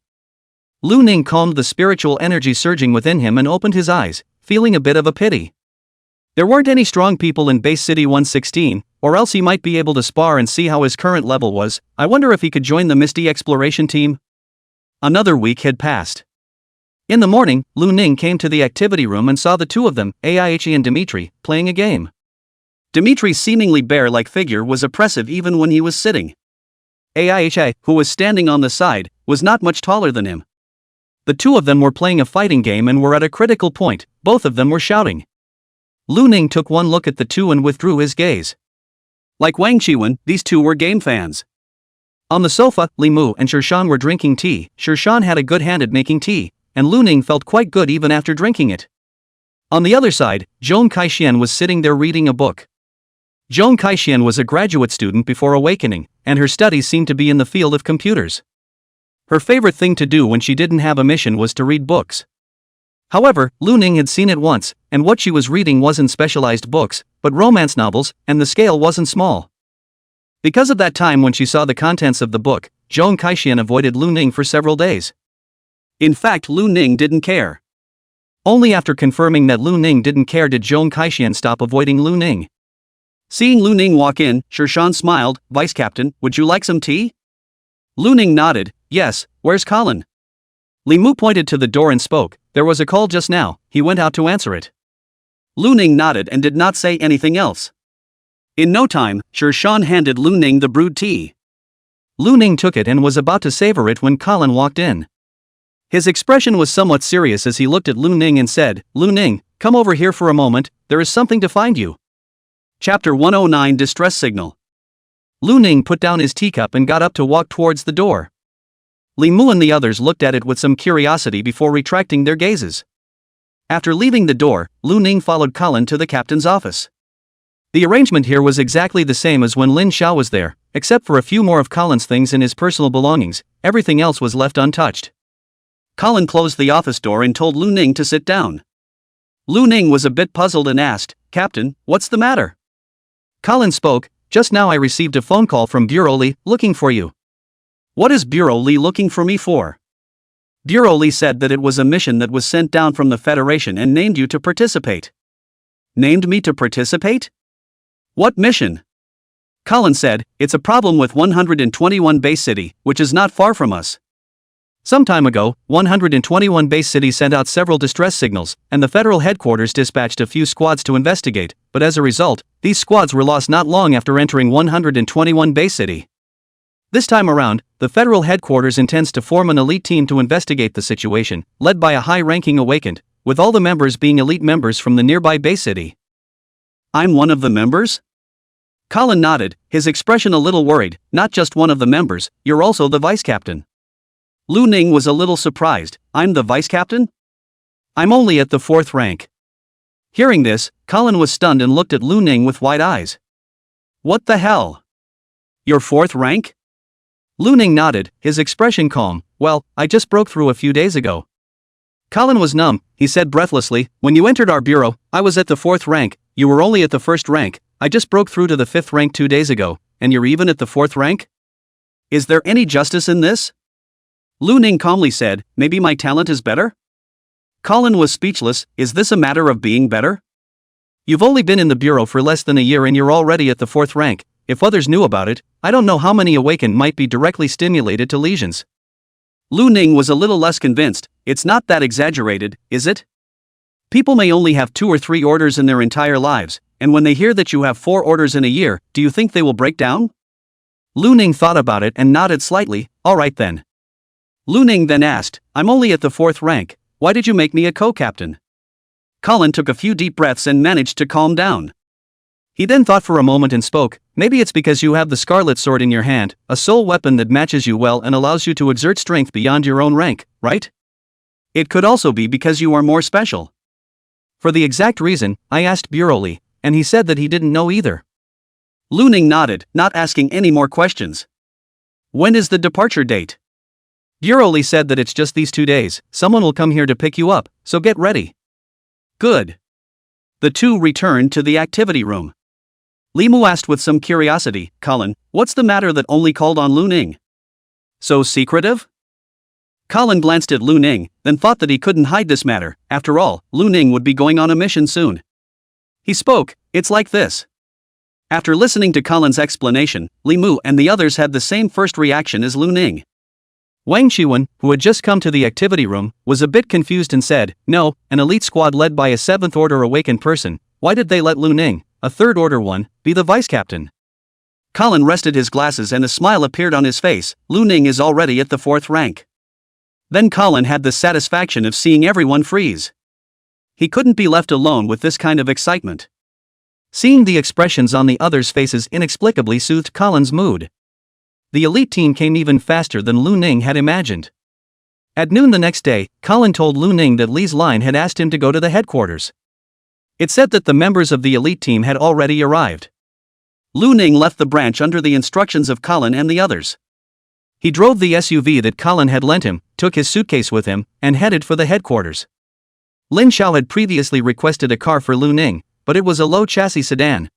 Lu Ning calmed the spiritual energy surging within him and opened his eyes, feeling a bit of a pity. There weren't any strong people in Base City 116, or else he might be able to spar and see how his current level was. I wonder if he could join the Misty Exploration team? Another week had passed. In the morning, Lu Ning came to the activity room and saw the two of them, Aichi and Dimitri, playing a game. Dimitri's seemingly bear-like figure was oppressive even when he was sitting. Aichi, who was standing on the side, was not much taller than him. The two of them were playing a fighting game and were at a critical point. Both of them were shouting. Lu Ning took one look at the two and withdrew his gaze. Like Wang Qiwen, these two were game fans. On the sofa, Li Mu and Shirshan were drinking tea. Shirshan had a good hand at making tea, and Lu Ning felt quite good even after drinking it. On the other side, Zhong Kaixian was sitting there reading a book. Zhong Kaixian was a graduate student before awakening, and her studies seemed to be in the field of computers. Her favorite thing to do when she didn't have a mission was to read books. However, Lu Ning had seen it once, and what she was reading wasn't specialized books, but romance novels, and the scale wasn't small. Because of that time when she saw the contents of the book, Zhong Kaixian avoided Lu Ning for several days. In fact, Lu Ning didn't care. Only after confirming that Lu Ning didn't care did Zhong Kaixian stop avoiding Lu Ning. Seeing Lu Ning walk in, Shirshan smiled. "Vice Captain, would you like some tea?" Lu Ning nodded. "Yes, where's Colin?" Li Mu pointed to the door and spoke. "There was a call just now, he went out to answer it." Lu Ning nodded and did not say anything else. In no time, Shirshan handed Lu Ning the brewed tea. Lu Ning took it and was about to savor it when Colin walked in. His expression was somewhat serious as he looked at Lu Ning and said, "Lu Ning, come over here for a moment, there is something to find you." Chapter 109 Distress Signal. Lu Ning put down his teacup and got up to walk towards the door. Li Mu and the others looked at it with some curiosity before retracting their gazes. After leaving the door, Lu Ning followed Colin to the captain's office. The arrangement here was exactly the same as when Lin Xiao was there, except for a few more of Colin's things and his personal belongings. Everything else was left untouched. Colin closed the office door and told Lu Ning to sit down. Lu Ning was a bit puzzled and asked, "Captain, what's the matter?" Colin spoke. just now I received a phone call from Bureau Lee, looking for you. What is Bureau Lee looking for me for? Bureau Lee said that it was a mission that was sent down from the Federation and named you to participate. Named me to participate? What mission? Colin said, it's a problem with 121 Base City, which is not far from us. Some time ago, 121 Base City sent out several distress signals, and the federal headquarters dispatched a few squads to investigate, but as a result, these squads were lost not long after entering 121 Base City. This time around, the federal headquarters intends to form an elite team to investigate the situation, led by a high-ranking awakened, with all the members being elite members from the nearby Base City. I'm one of the members? Colin nodded, his expression a little worried. Not just one of the members, you're also the vice captain. Lu Ning was a little surprised. I'm the vice captain? I'm only at the 4th rank. Hearing this, Colin was stunned and looked at Lu Ning with wide eyes. What the hell? You're 4th rank? Lu Ning nodded, his expression calm. Well, I just broke through a few days ago. Colin was numb. He said breathlessly, when you entered our bureau, I was at the 4th rank, you were only at the 1st rank, I just broke through to the 5th rank 2 days ago, and you're even at the 4th rank? Is there any justice in this? Lu Ning calmly said, maybe my talent is better? Colin was speechless. Is this a matter of being better? You've only been in the bureau for less than a year and you're already at the 4th rank. If others knew about it, I don't know how many awakened might be directly stimulated to lesions. Lu Ning was a little less convinced. It's not that exaggerated, is it? People may only have 2 or 3 orders in their entire lives, and when they hear that you have 4 orders in a year, do you think they will break down? Lu Ning thought about it and nodded slightly. All right then. Lu Ning then asked, I'm only at the 4th rank, why did you make me a co-captain? Colin took a few deep breaths and managed to calm down. He then thought for a moment and spoke, maybe it's because you have the Scarlet Sword in your hand, a soul weapon that matches you well and allows you to exert strength beyond your own rank, right? It could also be because you are more special. For the exact reason, I asked Bureau Lee, and he said that he didn't know either. Lu Ning nodded, not asking any more questions. When is the departure date? Bureau Lee said that it's just these 2 days, someone will come here to pick you up, so get ready. Good. The two returned to the activity room. Li Mu asked with some curiosity, Colin, what's the matter that only called on Lu Ning? So secretive? Colin glanced at Lu Ning, then thought that he couldn't hide this matter. After all, Lu Ning would be going on a mission soon. He spoke, it's like this. After listening to Colin's explanation, Li Mu and the others had the same first reaction as Lu Ning. Wang Qiwen, who had just come to the activity room, was a bit confused and said, no, an elite squad led by a 7th order awakened person, why did they let Lu Ning, a 3rd order one, be the vice captain? Colin rested his glasses and a smile appeared on his face. Lu Ning is already at the 4th rank. Then Colin had the satisfaction of seeing everyone freeze. He couldn't be left alone with this kind of excitement. Seeing the expressions on the others' faces inexplicably soothed Colin's mood. The elite team came even faster than Lu Ning had imagined. At noon the next day, Colin told Lu Ning that Li's line had asked him to go to the headquarters. It said that the members of the elite team had already arrived. Lu Ning left the branch under the instructions of Colin and the others. He drove the SUV that Colin had lent him, took his suitcase with him, and headed for the headquarters. Lin Xiao had previously requested a car for Lu Ning, but it was a low-chassis sedan.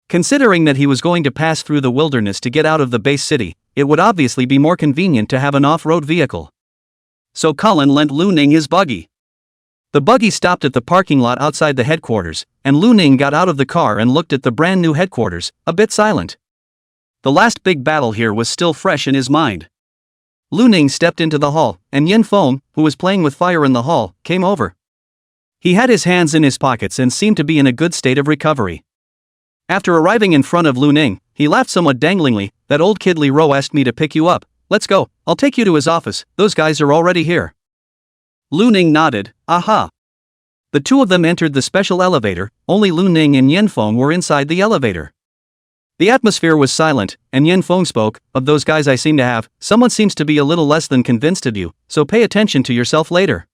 Considering that he was going to pass through the wilderness to get out of the base city, it would obviously be more convenient to have an off-road vehicle. So Colin lent Lu Ning his buggy. The buggy stopped at the parking lot outside the headquarters, and Lu Ning got out of the car and looked at the brand new headquarters, a bit silent. The last big battle here was still fresh in his mind. Lu Ning stepped into the hall, and Yin Feng, who was playing with fire in the hall, came over. He had his hands in his pockets and seemed to be in a good state of recovery. After arriving in front of Lu Ning, he laughed somewhat danglingly. That old kid Li Ro asked me to pick you up. Let's go, I'll take you to his office, those guys are already here. Lu Ning nodded, aha. The two of them entered the special elevator. Only Lu Ning and Yin Feng were inside the elevator. The atmosphere was silent, and Yin Feng spoke, of those guys I seem to have, someone seems to be a little less than convinced of you, so pay attention to yourself later.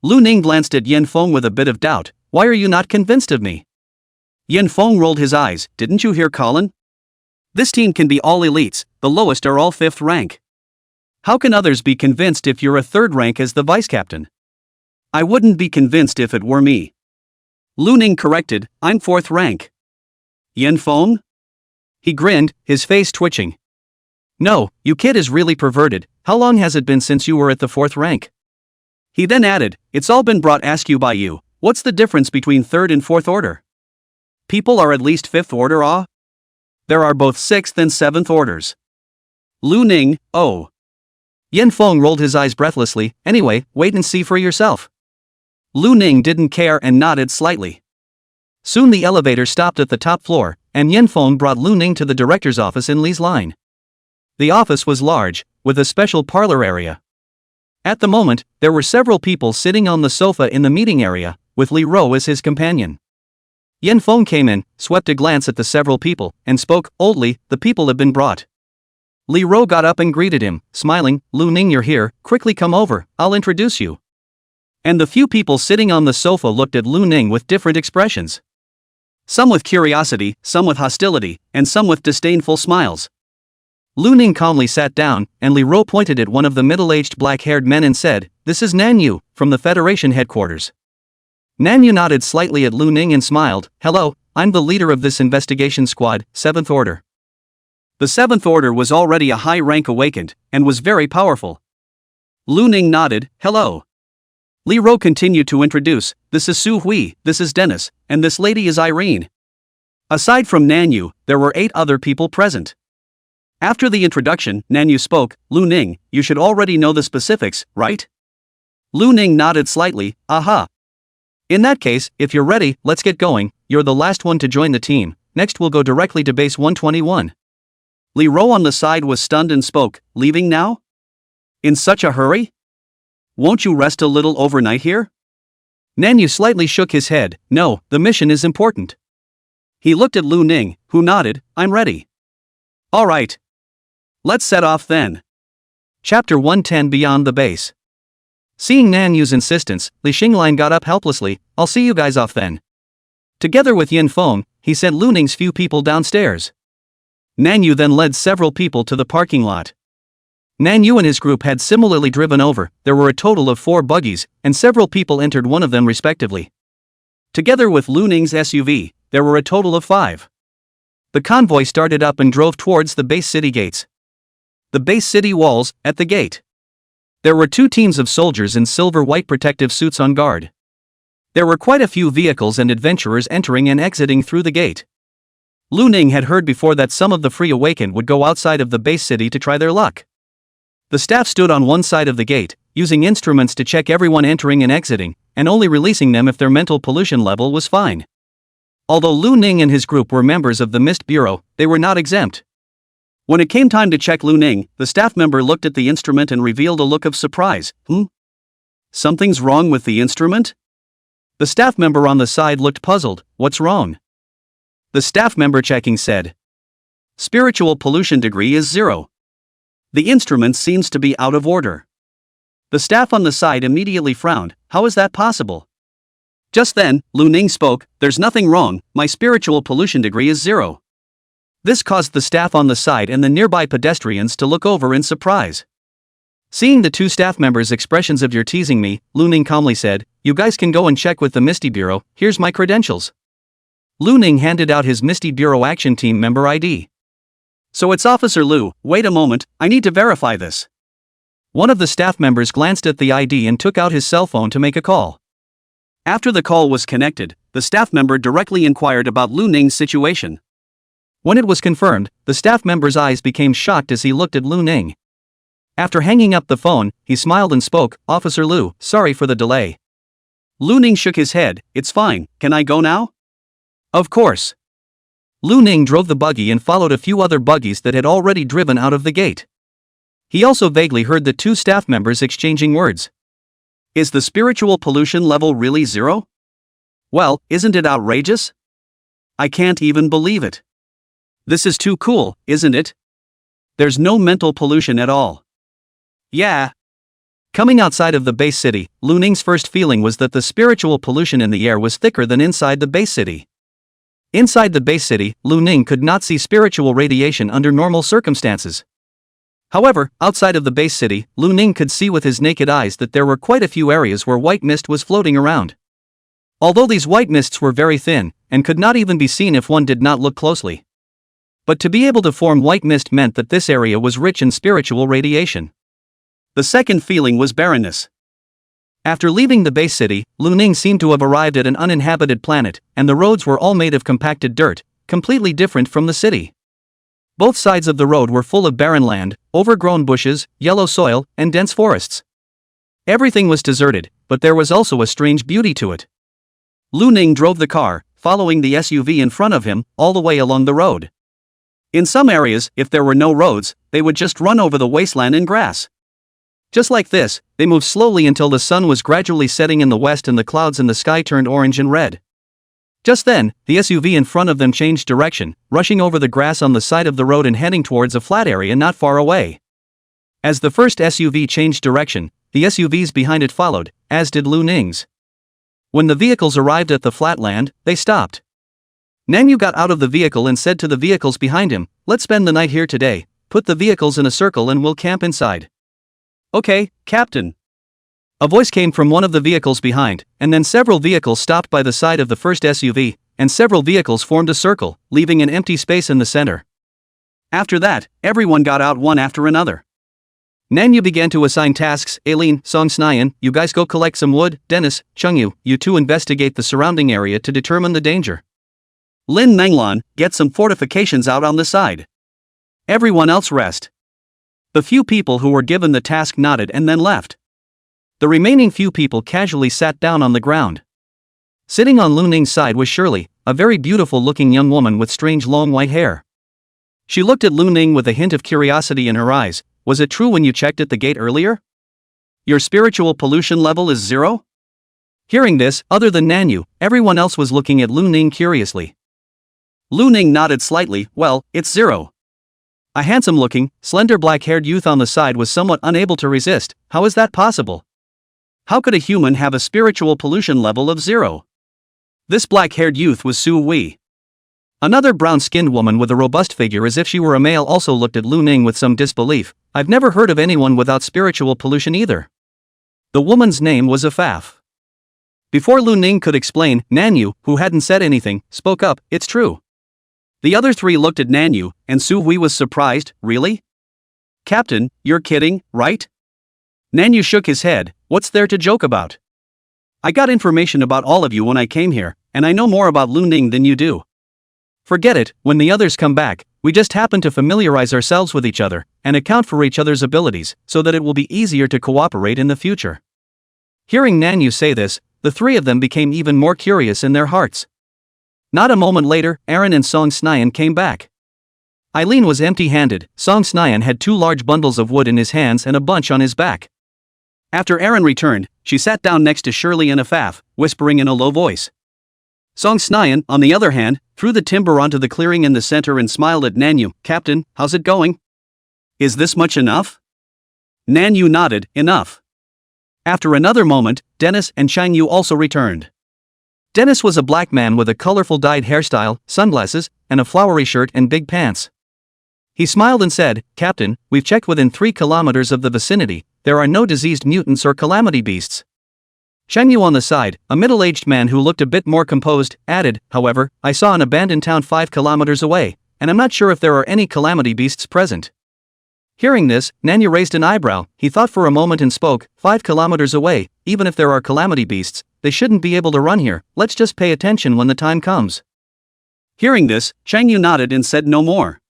Lu Ning glanced at Yin Feng with a bit of doubt. Why are you not convinced of me? Yin Feng rolled his eyes. Didn't you hear Colin? This team can be all elites, the lowest are all 5th rank. How can others be convinced if you're a 3rd rank as the vice captain? I wouldn't be convinced if it were me. Lu Ning corrected, I'm 4th rank. Yin Feng? He grinned, his face twitching. No, you kid is really perverted, how long has it been since you were at the 4th rank? He then added, it's all been brought askew by you, what's the difference between 3rd and 4th order? People are at least 5th order ah? There are both 6th and 7th orders. Lu Ning, oh. Yin Feng rolled his eyes breathlessly, anyway, wait and see for yourself. Lu Ning didn't care and nodded slightly. Soon the elevator stopped at the top floor, and Yin Feng brought Lu Ning to the director's office in Li's line. The office was large, with a special parlor area. At the moment, there were several people sitting on the sofa in the meeting area, with Li Ro as his companion. Yin Feng came in, swept a glance at the several people, and spoke, "Oldly, the people have been brought." Li Ro got up and greeted him, smiling, "Lu Ning, you're here, quickly come over, I'll introduce you." And the few people sitting on the sofa looked at Lu Ning with different expressions. Some with curiosity, some with hostility, and some with disdainful smiles. Lu Ning calmly sat down, and Li Ro pointed at one of the middle-aged black-haired men and said, "This is Nan Yu, from the Federation headquarters." Nan Yu nodded slightly at Lu Ning and smiled, "Hello, I'm the leader of this investigation squad, 7th Order." The 7th Order was already a high rank awakened, and was very powerful. Lu Ning nodded, "Hello." Li Ro continued to introduce, "This is Su Hui, this is Dennis, and this lady is Irene." Aside from Nan Yu, there were 8 other people present. After the introduction, Nan Yu spoke, "Lu Ning, you should already know the specifics, right?" Lu Ning nodded slightly, "Aha. In that case, if you're ready, let's get going, you're the last one to join the team, next we'll go directly to base 121. Li Ro on the side was stunned and spoke, "Leaving now? In such a hurry? Won't you rest a little overnight here?" Nan Yu slightly shook his head, "No, the mission is important." He looked at Lu Ning, who nodded, "I'm ready." "All right. Let's set off then." Chapter 110 Beyond the Base. Seeing Nan Yu's insistence, Li Xinglin got up helplessly, "I'll see you guys off then." Together with Yin Feng, he sent Lu Ning's few people downstairs. Nan Yu then led several people to the parking lot. Nan Yu and his group had similarly driven over, there were a total of 4 buggies, and several people entered one of them respectively. Together with Lu Ning's SUV, there were a total of 5. The convoy started up and drove towards the base city gates. The base city walls, at the gate. There were 2 teams of soldiers in silver-white protective suits on guard. There were quite a few vehicles and adventurers entering and exiting through the gate. Lu Ning had heard before that some of the free awakened would go outside of the base city to try their luck. The staff stood on one side of the gate, using instruments to check everyone entering and exiting, and only releasing them if their mental pollution level was fine. Although Lu Ning and his group were members of the Mist Bureau, they were not exempt. When it came time to check Lu Ning, the staff member looked at the instrument and revealed a look of surprise. Something's wrong with the instrument? The staff member on the side looked puzzled, "What's wrong?" The staff member checking said, "Spiritual pollution degree is 0. The instrument seems to be out of order." The staff on the side immediately frowned, "How is that possible?" Just then, Lu Ning spoke, "There's nothing wrong, my spiritual pollution degree is 0. This caused the staff on the side and the nearby pedestrians to look over in surprise. Seeing the 2 staff members' expressions of "You're teasing me," Lu Ning calmly said, "You guys can go and check with the Misty Bureau, here's my credentials." Lu Ning handed out his Misty Bureau Action Team member ID. "So it's Officer Lu, wait a moment, I need to verify this." One of the staff members glanced at the ID and took out his cell phone to make a call. After the call was connected, the staff member directly inquired about Lu Ning's situation. When it was confirmed, the staff member's eyes became shocked as he looked at Lu Ning. After hanging up the phone, he smiled and spoke, "Officer Lu, sorry for the delay." Lu Ning shook his head, "It's fine, can I go now?" "Of course." Lu Ning drove the buggy and followed a few other buggies that had already driven out of the gate. He also vaguely heard the 2 staff members exchanging words. "Is the spiritual pollution level really 0? Well, isn't it outrageous? I can't even believe it. This is too cool, isn't it? There's no mental pollution at all." Yeah. Coming outside of the base city, Lu Ning's first feeling was that the spiritual pollution in the air was thicker than inside the base city. Inside the base city, Lu Ning could not see spiritual radiation under normal circumstances. However, outside of the base city, Lu Ning could see with his naked eyes that there were quite a few areas where white mist was floating around. Although these white mists were very thin, and could not even be seen if one did not look closely. But to be able to form white mist meant that this area was rich in spiritual radiation. The second feeling was barrenness. After leaving the base city, Luning seemed to have arrived at an uninhabited planet, and the roads were all made of compacted dirt, completely different from the city. Both sides of the road were full of barren land, overgrown bushes, yellow soil, and dense forests. Everything was deserted, but there was also a strange beauty to it. Luning drove the car, following the SUV in front of him, all the way along the road. In some areas, if there were no roads, they would just run over the wasteland in grass. Just like this, they moved slowly until the sun was gradually setting in the west and the clouds in the sky turned orange and red. Just then, the SUV in front of them changed direction, rushing over the grass on the side of the road and heading towards a flat area not far away. As the first SUV changed direction, the SUVs behind it followed, as did Luning's. When the vehicles arrived at the flat land, they stopped. Nanyu got out of the vehicle and said to the vehicles behind him, "Let's spend the night here today, put the vehicles in a circle and we'll camp inside." "Okay, Captain." A voice came from one of the vehicles behind, and then several vehicles stopped by the side of the first SUV, and several vehicles formed a circle, leaving an empty space in the center. After that, everyone got out one after another. Nanyu began to assign tasks. Aileen, Song Snyan, you guys go collect some wood. Dennis, Chungyu, you two investigate the surrounding area to determine the danger. Lin Menglan, get some fortifications out on the side. Everyone else rest. The few people who were given the task nodded and then left. The remaining few people casually sat down on the ground. Sitting on Luning's side was Shirley, a very beautiful-looking young woman with strange long white hair. She looked at Luning with a hint of curiosity in her eyes. "Was it true when you checked at the gate earlier? Your spiritual pollution level is 0? Hearing this, other than Nanyu, everyone else was looking at Luning curiously. Luning nodded slightly. "Well, it's 0. A handsome-looking, slender black-haired youth on the side was somewhat unable to resist. "How is that possible? How could a human have a spiritual pollution level of 0? This black-haired youth was Su Wei. Another brown-skinned woman with a robust figure as if she were a male also looked at Luning with some disbelief. "I've never heard of anyone without spiritual pollution either." The woman's name was Afaf. Before Luning could explain, Nanyu, who hadn't said anything, spoke up. "It's true." The other three looked at Nanyu, and Su Wei was surprised. "Really? Captain, you're kidding, right?" Nanyu shook his head. "What's there to joke about? I got information about all of you when I came here, and I know more about Luning than you do." "Forget it, when the others come back, we just happen to familiarize ourselves with each other, and account for each other's abilities, so that it will be easier to cooperate in the future." Hearing Nanyu say this, the three of them became even more curious in their hearts. Not a moment later, Aaron and Song Snyan came back. Eileen was empty-handed. Song Snyan had 2 large bundles of wood in his hands and a bunch on his back. After Aaron returned, she sat down next to Shirley and Afaf, whispering in a low voice. Song Snyan, on the other hand, threw the timber onto the clearing in the center and smiled at Nanyu. "Captain, how's it going? Is this much enough?" Nanyu nodded. "Enough." After another moment, Dennis and Changyu also returned. Dennis was a black man with a colorful dyed hairstyle, sunglasses, and a flowery shirt and big pants. He smiled and said, "Captain, we've checked within 3 kilometers of the vicinity, there are no diseased mutants or calamity beasts." Changyu on the side, a middle-aged man who looked a bit more composed, added, "However, I saw an abandoned town 5 kilometers away, and I'm not sure if there are any calamity beasts present." Hearing this, Nanyu raised an eyebrow. He thought for a moment and spoke. 5 kilometers away, even if there are calamity beasts, they shouldn't be able to run here, let's just pay attention when the time comes." Hearing this, Changyu nodded and said no more.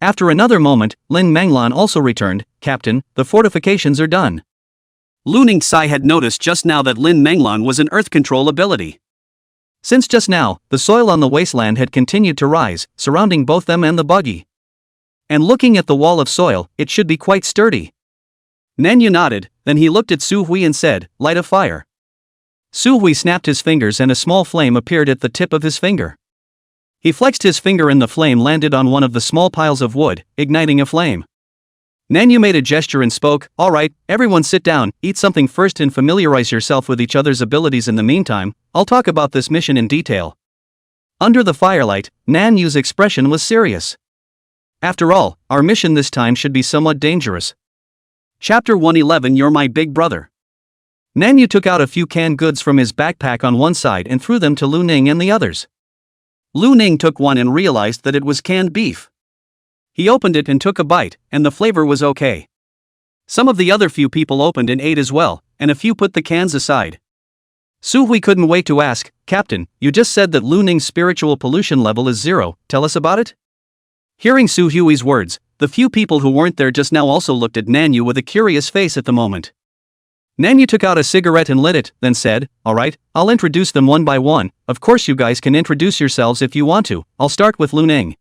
After another moment, Lin Menglan also returned. "Captain, the fortifications are done." Luning Sai had noticed just now that Lin Menglan was an earth control ability. Since just now, the soil on the wasteland had continued to rise, surrounding both them and the buggy. And looking at the wall of soil, it should be quite sturdy. Nanyu nodded, then he looked at Su Hui and said, "Light a fire." Su Hui snapped his fingers and a small flame appeared at the tip of his finger. He flexed his finger and the flame landed on one of the small piles of wood, igniting a flame. Nanyu made a gesture and spoke, "All right, everyone sit down, eat something first and familiarize yourself with each other's abilities in the meantime, I'll talk about this mission in detail." Under the firelight, Nanyu's expression was serious. After all, our mission this time should be somewhat dangerous. Chapter 111 You're My Big Brother. Nanyu took out a few canned goods from his backpack on one side and threw them to Luning and the others. Lu Ning took one and realized that it was canned beef. He opened it and took a bite, and the flavor was okay. Some of the other few people opened and ate as well, and a few put the cans aside. Su Hui couldn't wait to ask, "Captain, you just said that Lu Ning's spiritual pollution level is 0, tell us about it?" Hearing Su Hui's words, the few people who weren't there just now also looked at Nanyu with a curious face at the moment. Nanyu took out a cigarette and lit it, then said, "Alright, I'll introduce them one by one. Of course you guys can introduce yourselves if you want to. I'll start with Lu Ning."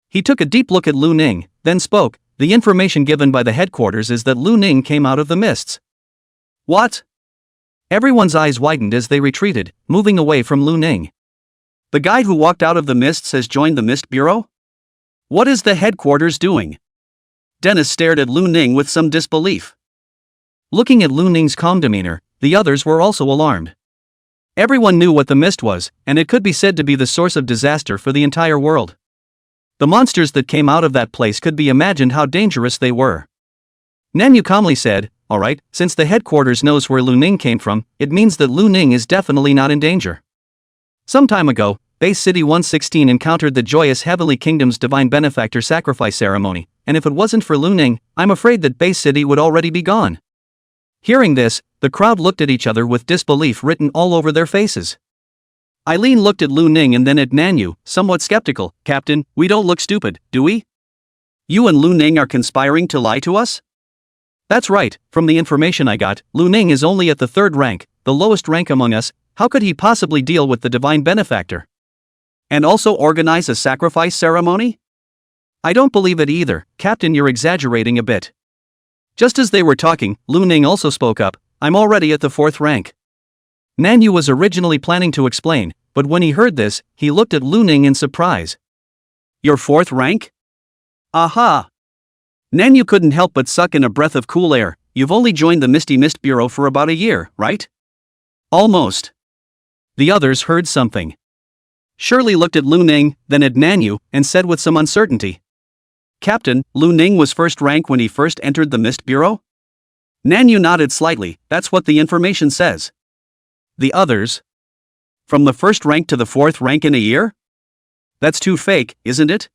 He took a deep look at Lu Ning, then spoke. The information given by the headquarters is that Lu Ning came out of the mists. What? Everyone's eyes widened as they retreated, moving away from Lu Ning. The guy who walked out of the mists has joined the Mist Bureau? What is the headquarters doing? Dennis stared at Lu Ning with some disbelief. Looking at Lu Ning's calm demeanor, the others were also alarmed. Everyone knew what the mist was, and it could be said to be the source of disaster for the entire world. The monsters that came out of that place could be imagined how dangerous they were. Nanyu calmly said, "Alright, since the headquarters knows where Lu Ning came from, it means that Lu Ning is definitely not in danger." Some time ago, Base City 116 encountered the joyous Heavenly Kingdom's divine benefactor sacrifice ceremony, and if it wasn't for Lu Ning, I'm afraid that Base City would already be gone. Hearing this, the crowd looked at each other with disbelief written all over their faces. Eileen looked at Lu Ning and then at Nanyu, somewhat skeptical. "Captain, we don't look stupid, do we? You and Lu Ning are conspiring to lie to us?" "That's right, from the information I got, Lu Ning is only at the 3rd rank, the lowest rank among us. How could he possibly deal with the divine benefactor? And also organize a sacrifice ceremony? I don't believe it either, Captain, you're exaggerating a bit." Just as they were talking, Lu Ning also spoke up, "I'm already at the 4th rank." Nanyu was originally planning to explain, but when he heard this, he looked at Lu Ning in surprise. "Your 4th rank? Aha!" Nanyu couldn't help but suck in a breath of cool air. "You've only joined the Misty Mist Bureau for about a year, right?" "Almost." The others heard something. Shirley looked at Lu Ning, then at Nanyu, and said with some uncertainty, "Captain, Lu Ning was 1st rank when he first entered the Mist Bureau?" Nanyu nodded slightly. "That's what the information says." The others? From the 1st rank to the 4th rank in a year? That's too fake, isn't it?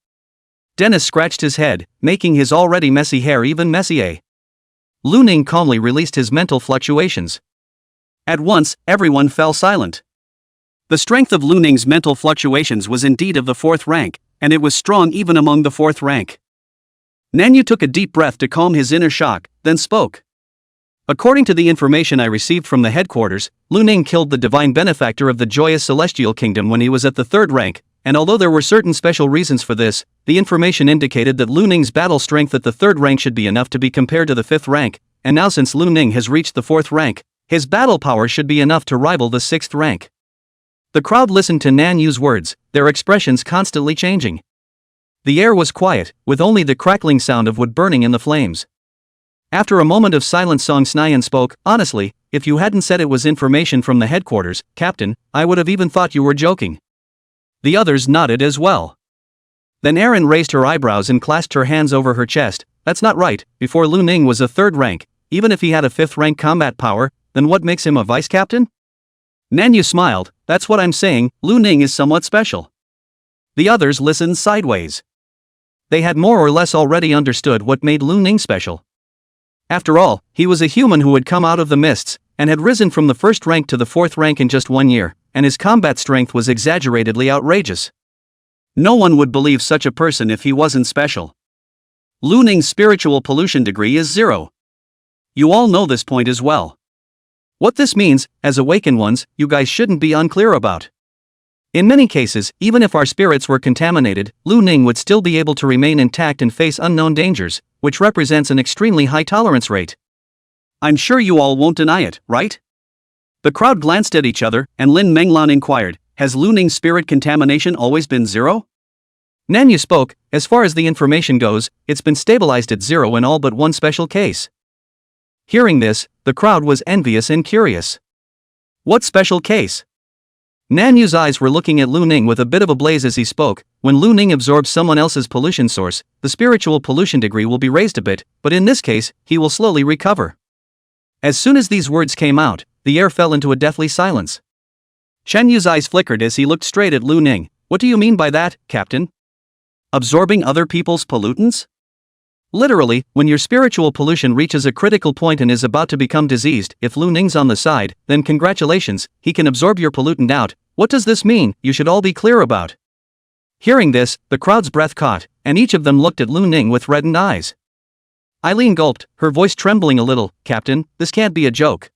Dennis scratched his head, making his already messy hair even messier. Lu Ning calmly released his mental fluctuations. At once, everyone fell silent. The strength of Lu Ning's mental fluctuations was indeed of the 4th rank, and it was strong even among the 4th rank. Nanyu took a deep breath to calm his inner shock, then spoke. "According to the information I received from the headquarters, Lu Ning killed the divine benefactor of the joyous celestial kingdom when he was at the 3rd rank, and although there were certain special reasons for this, the information indicated that Lu Ning's battle strength at the 3rd rank should be enough to be compared to the 5th rank, and now since Lu Ning has reached the 4th rank, his battle power should be enough to rival the 6th rank." The crowd listened to Nanyu's words, their expressions constantly changing. The air was quiet, with only the crackling sound of wood burning in the flames. After a moment of silence, Song Snyan spoke, "Honestly, if you hadn't said it was information from the headquarters, Captain, I would have even thought you were joking." The others nodded as well. Then Erin raised her eyebrows and clasped her hands over her chest. "That's not right, before Lu Ning was a 3rd rank, even if he had a 5th rank combat power, then what makes him a vice captain?" Nanyu smiled. "That's what I'm saying, Lu Ning is somewhat special." The others listened sideways. They had more or less already understood what made Lu Ning special. After all, he was a human who had come out of the mists, and had risen from the 1st rank to the 4th rank in just 1 year, and his combat strength was exaggeratedly outrageous. No one would believe such a person if he wasn't special. Lu Ning's spiritual pollution degree is 0. You all know this point as well. What this means, as awakened ones, you guys shouldn't be unclear about. In many cases, even if our spirits were contaminated, Lu Ning would still be able to remain intact and face unknown dangers, which represents an extremely high tolerance rate. I'm sure you all won't deny it, right? The crowd glanced at each other, and Lin Menglan inquired, "Has Lu Ning's spirit contamination always been 0? Nanyu spoke, "As far as the information goes, it's been stabilized at 0 in all but one special case." Hearing this, the crowd was envious and curious. What special case? Nanyu's eyes were looking at Lu Ning with a bit of a blaze as he spoke. When Lu Ning absorbs someone else's pollution source, the spiritual pollution degree will be raised a bit, but in this case, he will slowly recover. As soon as these words came out, the air fell into a deathly silence. Chen Yu's eyes flickered as he looked straight at Lu Ning. What do you mean by that, Captain? Absorbing other people's pollutants? Literally, when your spiritual pollution reaches a critical point and is about to become diseased, if Lu Ning's on the side, then congratulations, he can absorb your pollutant out. What does this mean? You should all be clear about. Hearing this, the crowd's breath caught, and each of them looked at Lu Ning with reddened eyes. Eileen gulped, her voice trembling a little. Captain, this can't be a joke.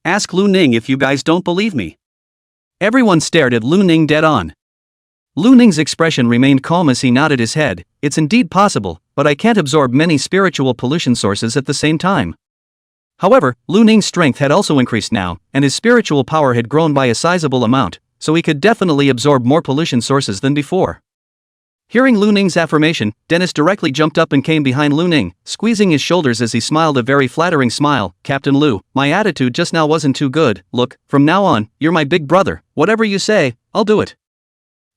Ask Lu Ning if you guys don't believe me. Everyone stared at Lu Ning dead on. Lu Ning's expression remained calm as he nodded his head. It's indeed possible, but I can't absorb many spiritual pollution sources at the same time. However, Lu Ning's strength had also increased now, and his spiritual power had grown by a sizable amount, so he could definitely absorb more pollution sources than before. Hearing Lu Ning's affirmation, Dennis directly jumped up and came behind Lu Ning, squeezing his shoulders as he smiled a very flattering smile. Captain Lu, my attitude just now wasn't too good. Look, from now on, you're my big brother. Whatever you say, I'll do it.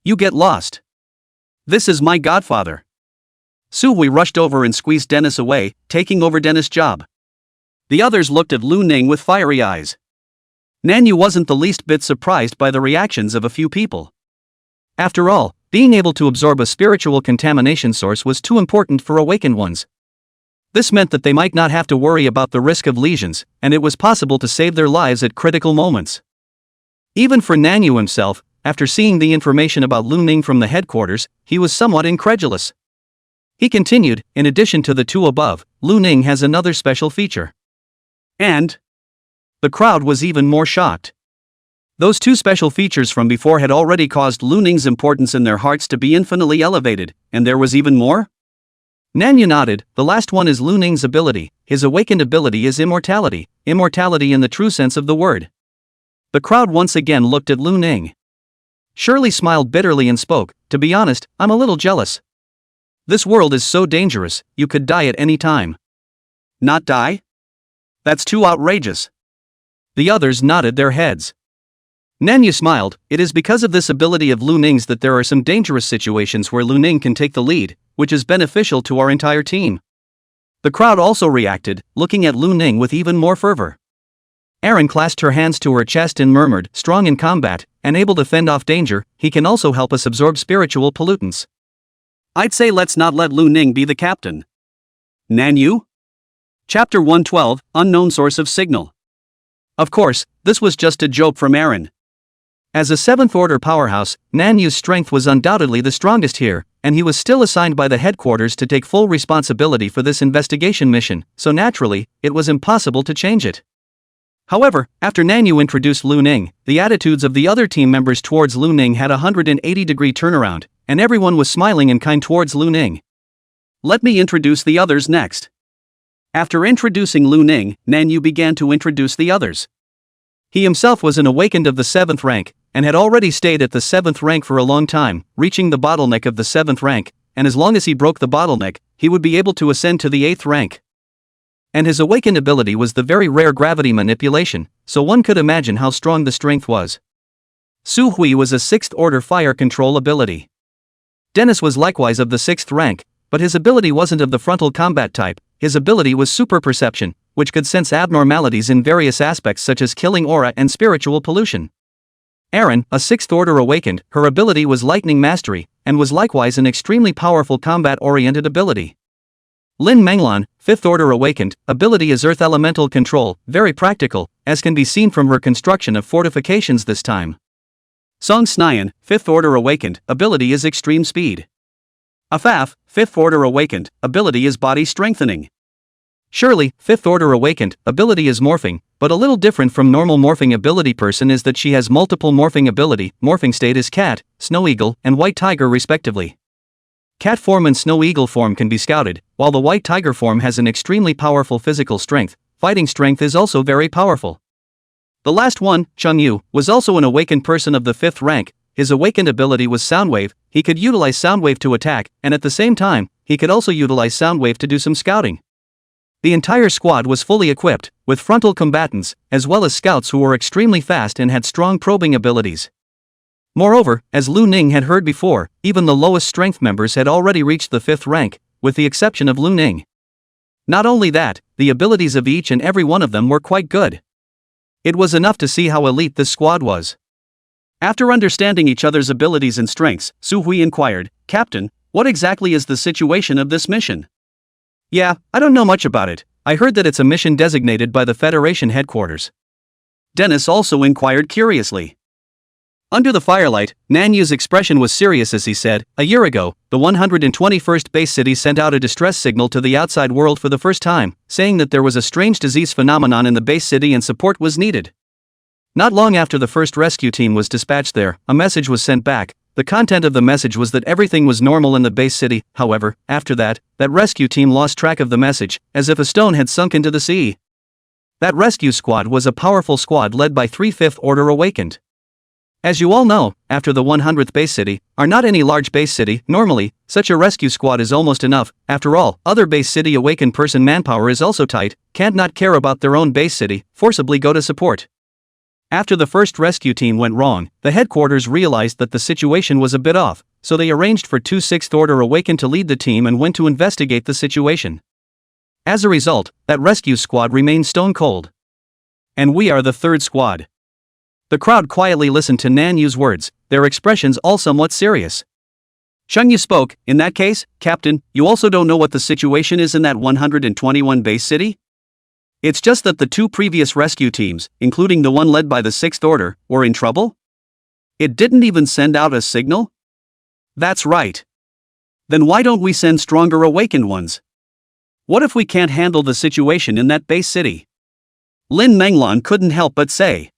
You get lost. This is my godfather. Su Hui rushed over and squeezed Dennis away, taking over Dennis' job. The others looked at Lu Ning with fiery eyes. Nanyu wasn't the least bit surprised by the reactions of a few people. After all, being able to absorb a spiritual contamination source was too important for awakened ones. This meant that they might not have to worry about the risk of lesions, and it was possible to save their lives at critical moments. Even for Nanyu himself, after seeing the information about Lu Ning from the headquarters, he was somewhat incredulous. He continued, in addition to the two above, Lu Ning has another special feature. And the crowd was even more shocked. Those two special features from before had already caused Lu Ning's importance in their hearts to be infinitely elevated, and there was even more? Nanyu nodded. The last one is Lu Ning's ability. His awakened ability is immortality, immortality in the true sense of the word. The crowd once again looked at Lu Ning. Shirley smiled bitterly and spoke, to be honest, I'm a little jealous. This world is so dangerous, you could die at any time. Not die? That's too outrageous. The others nodded their heads. Nanyu smiled. It is because of this ability of Lu Ning's that there are some dangerous situations where Lu Ning can take the lead, which is beneficial to our entire team. The crowd also reacted, looking at Lu Ning with even more fervor. Erin clasped her hands to her chest and murmured, strong in combat, and able to fend off danger, he can also help us absorb spiritual pollutants. I'd say let's not let Lu Ning be the captain. Nanyu? Chapter 112, Unknown Source of Signal. Of course, this was just a joke from Erin. As a 7th Order powerhouse, Nanyu's strength was undoubtedly the strongest here, and he was still assigned by the headquarters to take full responsibility for this investigation mission, so naturally, it was impossible to change it. However, after Nanyu introduced Lu Ning, the attitudes of the other team members towards Lu Ning had a 180-degree turnaround, and everyone was smiling and kind towards Lu Ning. Let me introduce the others next. After introducing Lu Ning, Nanyu began to introduce the others. He himself was an awakened of the 7th rank, and had already stayed at the 7th rank for a long time, reaching the bottleneck of the 7th rank, and as long as he broke the bottleneck, he would be able to ascend to the 8th rank. And his awakened ability was the very rare gravity manipulation, so one could imagine how strong the strength was. Su Hui was a 6th Order fire control ability. Dennis was likewise of the 6th rank, but his ability wasn't of the frontal combat type, his ability was super perception, which could sense abnormalities in various aspects such as killing aura and spiritual pollution. Erin, a 6th Order awakened, her ability was lightning mastery, and was likewise an extremely powerful combat-oriented ability. Lin Menglan, 5th Order awakened, ability is earth elemental control, very practical, as can be seen from her construction of fortifications this time. Song Snyan, 5th Order awakened, ability is extreme speed. Afaf, 5th Order awakened, ability is body strengthening. Shirley, 5th Order awakened, ability is morphing, but a little different from normal morphing ability person is that she has multiple morphing ability, morphing state is cat, snow eagle, and white tiger respectively. Cat form and snow eagle form can be scouted, while the white tiger form has an extremely powerful physical strength, fighting strength is also very powerful. The last one, Chung Yu, was also an awakened person of the 5th rank, his awakened ability was Soundwave, he could utilize Soundwave to attack, and at the same time, he could also utilize Soundwave to do some scouting. The entire squad was fully equipped, with frontal combatants, as well as scouts who were extremely fast and had strong probing abilities. Moreover, as Lu Ning had heard before, even the lowest strength members had already reached the 5th rank, with the exception of Lu Ning. Not only that, the abilities of each and every one of them were quite good. It was enough to see how elite this squad was. After understanding each other's abilities and strengths, Su Hui inquired, "Captain, what exactly is the situation of this mission?" "Yeah, I don't know much about it. I heard that it's a mission designated by the Federation headquarters." Dennis also inquired curiously. Under the firelight, Nanyu's expression was serious as he said, "A year ago, the 121st base city sent out a distress signal to the outside world for the first time, saying that there was a strange disease phenomenon in the base city and support was needed. Not long after the first rescue team was dispatched there, a message was sent back. The content of the message was that everything was normal in the base city. However, after that rescue team lost track of the message, as if a stone had sunk into the sea. That rescue squad was a powerful squad led by 3 Fifth Order Awakened. As you all know, after the 100th base city, are not any large base city, normally, such a rescue squad is almost enough. After all, other base city awakened person manpower is also tight, can't not care about their own base city, forcibly go to support. After the first rescue team went wrong, the headquarters realized that the situation was a bit off, so they arranged for 2 Sixth Order Awakened to lead the team and went to investigate the situation. As a result, that rescue squad remained stone cold. And we are the third squad. The crowd quietly listened to Nanyu's words, their expressions all somewhat serious. Chengyu spoke, "In that case, Captain, you also don't know what the situation is in that 121 base city? It's just that the 2 previous rescue teams, including the one led by the 6th Order, were in trouble? It didn't even send out a signal?" "That's right. Then why don't we send stronger awakened ones? What if we can't handle the situation in that base city?" Lin Menglan couldn't help but say.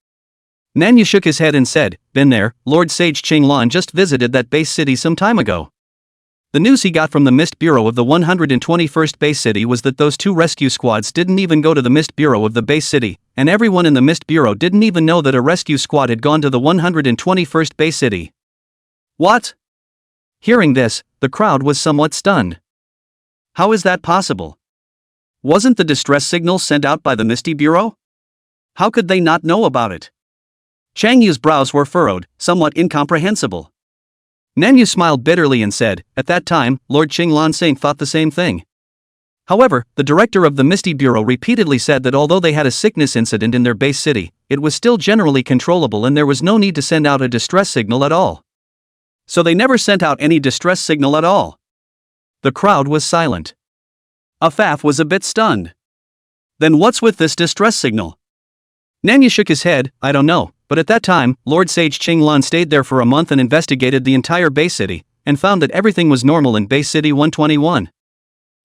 Nanyu shook his head and said, "Been there, Lord Sage Qinglan just visited that base city some time ago. The news he got from the Mist Bureau of the 121st base city was that those 2 rescue squads didn't even go to the Mist Bureau of the base city, and everyone in the Mist Bureau didn't even know that a rescue squad had gone to the 121st base city." "What?" Hearing this, the crowd was somewhat stunned. "How is that possible? Wasn't the distress signal sent out by the Misty Bureau? How could they not know about it?" Chang Yu's brows were furrowed, somewhat incomprehensible. Nanyu smiled bitterly and said, "At that time, Lord Qinglan Saint thought the same thing. However, the director of the Misty Bureau repeatedly said that although they had a sickness incident in their base city, it was still generally controllable and there was no need to send out a distress signal at all." "So they never sent out any distress signal at all?" The crowd was silent. Afaf was a bit stunned. "Then what's with this distress signal?" Nanyu shook his head, "I don't know. But at that time, Lord Sage Qinglan stayed there for a month and investigated the entire base city, and found that everything was normal in base city 121.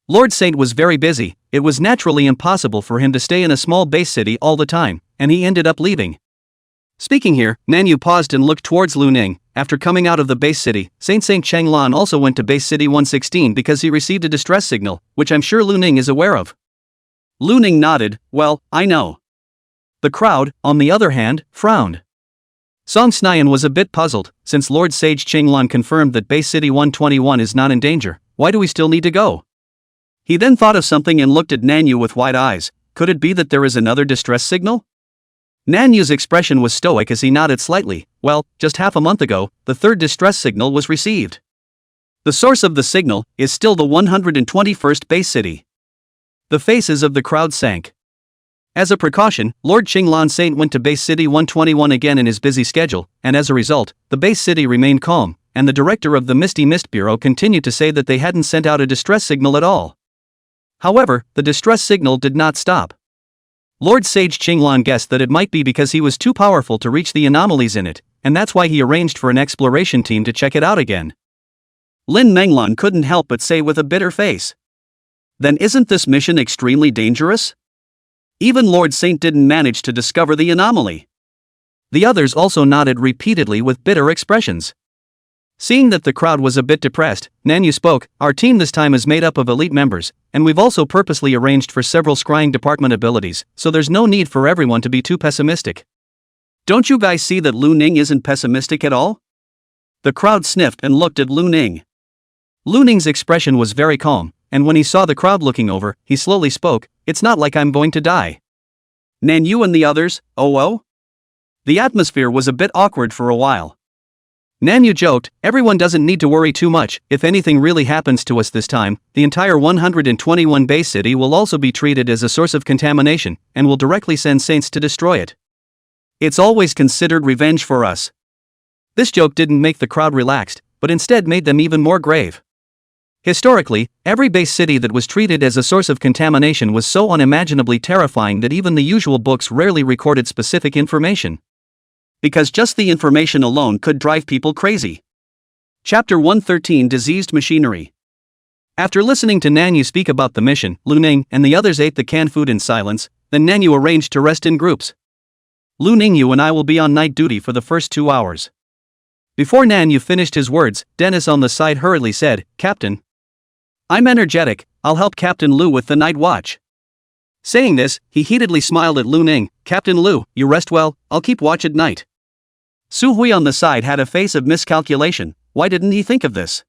Lord Saint was very busy, it was naturally impossible for him to stay in a small base city all the time, and he ended up leaving." Speaking here, Nanyu paused and looked towards Lu Ning. After coming out of the base city, Saint Qinglan also went to base city 116 because he received a distress signal, which I'm sure Lu Ning is aware of. Lu Ning nodded, "Well, I know." The crowd, on the other hand, frowned. Song Snyan was a bit puzzled, since Lord Sage Qinglan confirmed that base city 121 is not in danger, why do we still need to go? He then thought of something and looked at Nanyu with wide eyes. Could it be that there is another distress signal? Nanyu's expression was stoic as he nodded slightly. "Well, just half a month ago, the 3rd distress signal was received. The source of the signal is still the 121st base city." The faces of the crowd sank. As a precaution, Lord Qinglan Saint went to base city 121 again in his busy schedule, and as a result, the base city remained calm, and the director of the Misty Mist Bureau continued to say that they hadn't sent out a distress signal at all. However, the distress signal did not stop. Lord Sage Qinglan guessed that it might be because he was too powerful to reach the anomalies in it, and that's why he arranged for an exploration team to check it out again. Lin Menglan couldn't help but say with a bitter face. "Then isn't this mission extremely dangerous? Even Lord Saint didn't manage to discover the anomaly." The others also nodded repeatedly with bitter expressions. Seeing that the crowd was a bit depressed, Nanyu spoke, "Our team this time is made up of elite members, and we've also purposely arranged for several scrying department abilities, so there's no need for everyone to be too pessimistic." "Don't you guys see that Lu Ning isn't pessimistic at all?" The crowd sniffed and looked at Lu Ning. Lu Ning's expression was very calm, and when he saw the crowd looking over, he slowly spoke, "It's not like I'm going to die." "Nanyu and the others, oh? The atmosphere was a bit awkward for a while. Nanyu joked, "Everyone doesn't need to worry too much. If anything really happens to us this time, the entire 121 base city will also be treated as a source of contamination, and will directly send saints to destroy it. It's always considered revenge for us." This joke didn't make the crowd relaxed, but instead made them even more grave. Historically, every base city that was treated as a source of contamination was so unimaginably terrifying that even the usual books rarely recorded specific information. Because just the information alone could drive people crazy. Chapter 113 Diseased Machinery. After listening to Nanyu speak about the mission, Lu Ning and the others ate the canned food in silence, then Nanyu arranged to rest in groups. Lu Ning, you and I will be on night duty for the first 2 hours. Before Nanyu finished his words, Dennis on the side hurriedly said, Captain, I'm energetic, I'll help Captain Lu with the night watch. Saying this, he heatedly smiled at Lu Ning. Captain Lu, you rest well, I'll keep watch at night. Su Hui on the side had a face of miscalculation. Why didn't he think of this?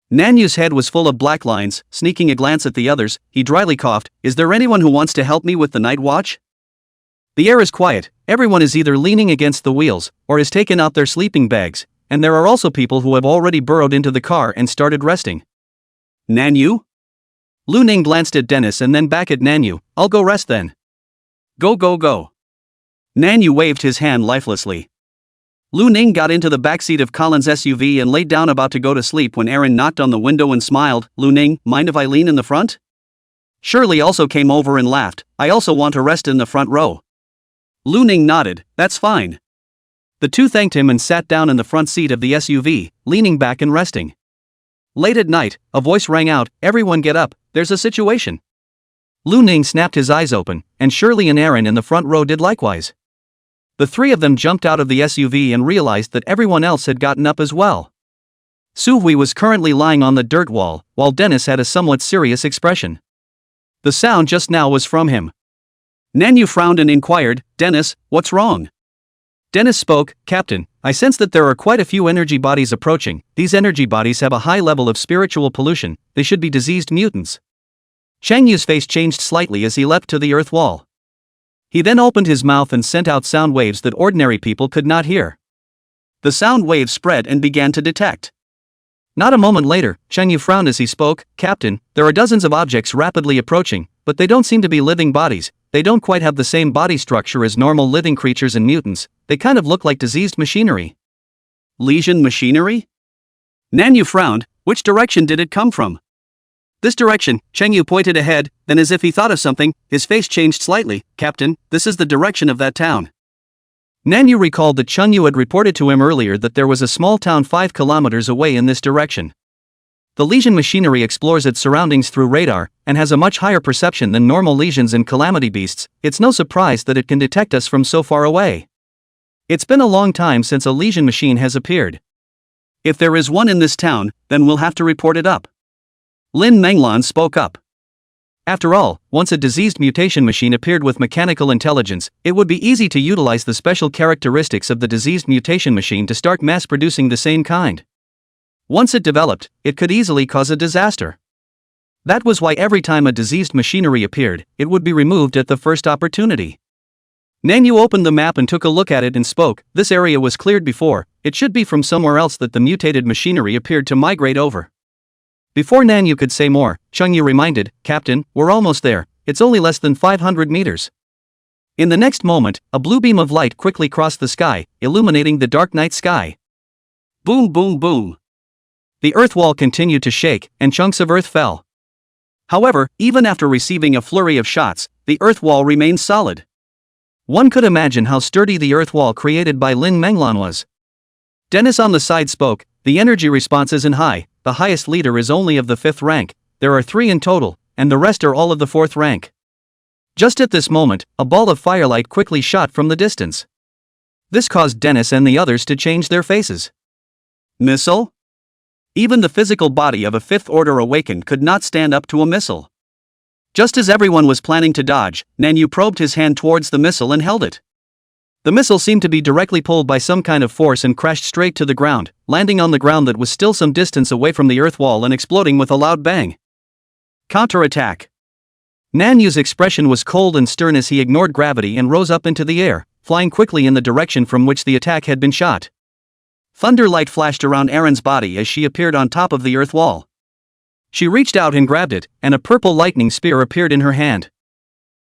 Nanyu's head was full of black lines. Sneaking a glance at the others, he dryly coughed. Is there anyone who wants to help me with the night watch? The air is quiet, everyone is either leaning against the wheels, or has taken out their sleeping bags, and there are also people who have already burrowed into the car and started resting. Nanyu? Lu Ning glanced at Dennis and then back at Nanyu. I'll go rest then. Go go go. Nanyu waved his hand lifelessly. Lu Ning got into the backseat of Colin's SUV and laid down about to go to sleep when Aaron knocked on the window and smiled. Lu Ning, mind if I lean in the front? Shirley also came over and laughed. I also want to rest in the front row. Lu Ning nodded. That's fine. The two thanked him and sat down in the front seat of the SUV, leaning back and resting. Late at night, a voice rang out, everyone get up, there's a situation. Lu Ning snapped his eyes open, and Shirley and Aaron in the front row did likewise. The three of them jumped out of the SUV and realized that everyone else had gotten up as well. Su Hui was currently lying on the dirt wall, while Dennis had a somewhat serious expression. The sound just now was from him. Nanyu frowned and inquired, Dennis, what's wrong? Dennis spoke, Captain, I sense that there are quite a few energy bodies approaching. These energy bodies have a high level of spiritual pollution, they should be diseased mutants. Chang Yu's face changed slightly as he leapt to the earth wall. He then opened his mouth and sent out sound waves that ordinary people could not hear. The sound waves spread and began to detect. Not a moment later, Chang Yu frowned as he spoke, Captain, there are dozens of objects rapidly approaching, but they don't seem to be living bodies. They don't quite have the same body structure as normal living creatures and mutants, they kind of look like diseased machinery. Lesion machinery? Nanyu frowned, which direction did it come from? This direction, Cheng Yu pointed ahead, then as if he thought of something, his face changed slightly, Captain, this is the direction of that town. Nanyu recalled that Cheng Yu had reported to him earlier that there was a small town 5 kilometers away in this direction. The lesion machinery explores its surroundings through radar, and has a much higher perception than normal lesions and calamity beasts. It's no surprise that it can detect us from so far away. It's been a long time since a lesion machine has appeared. If there is one in this town, then we'll have to report it up. Lin Menglan spoke up. After all, once a diseased mutation machine appeared with mechanical intelligence, it would be easy to utilize the special characteristics of the diseased mutation machine to start mass-producing the same kind. Once it developed, it could easily cause a disaster. That was why every time a diseased machinery appeared, it would be removed at the first opportunity. Nanyu opened the map and took a look at it and spoke, this area was cleared before, it should be from somewhere else that the mutated machinery appeared to migrate over. Before Nanyu could say more, Cheng Yu reminded, Captain, we're almost there, it's only less than 500 meters. In the next moment, a blue beam of light quickly crossed the sky, illuminating the dark night sky. Boom boom boom. The earth wall continued to shake, and chunks of earth fell. However, even after receiving a flurry of shots, the earth wall remained solid. One could imagine how sturdy the earth wall created by Lin Menglan was. Dennis on the side spoke, the energy response isn't high, the highest leader is only of the 5th rank, there are 3 in total, and the rest are all of the 4th rank. Just at this moment, a ball of firelight quickly shot from the distance. This caused Dennis and the others to change their faces. Missile? Even the physical body of a 5th order awakened could not stand up to a missile. Just as everyone was planning to dodge, Nanyu probed his hand towards the missile and held it. The missile seemed to be directly pulled by some kind of force and crashed straight to the ground, landing on the ground that was still some distance away from the earth wall and exploding with a loud bang. Counterattack. Nanyu's expression was cold and stern as he ignored gravity and rose up into the air, flying quickly in the direction from which the attack had been shot. Thunder light flashed around Erin's body as she appeared on top of the earth wall. She reached out and grabbed it, and a purple lightning spear appeared in her hand.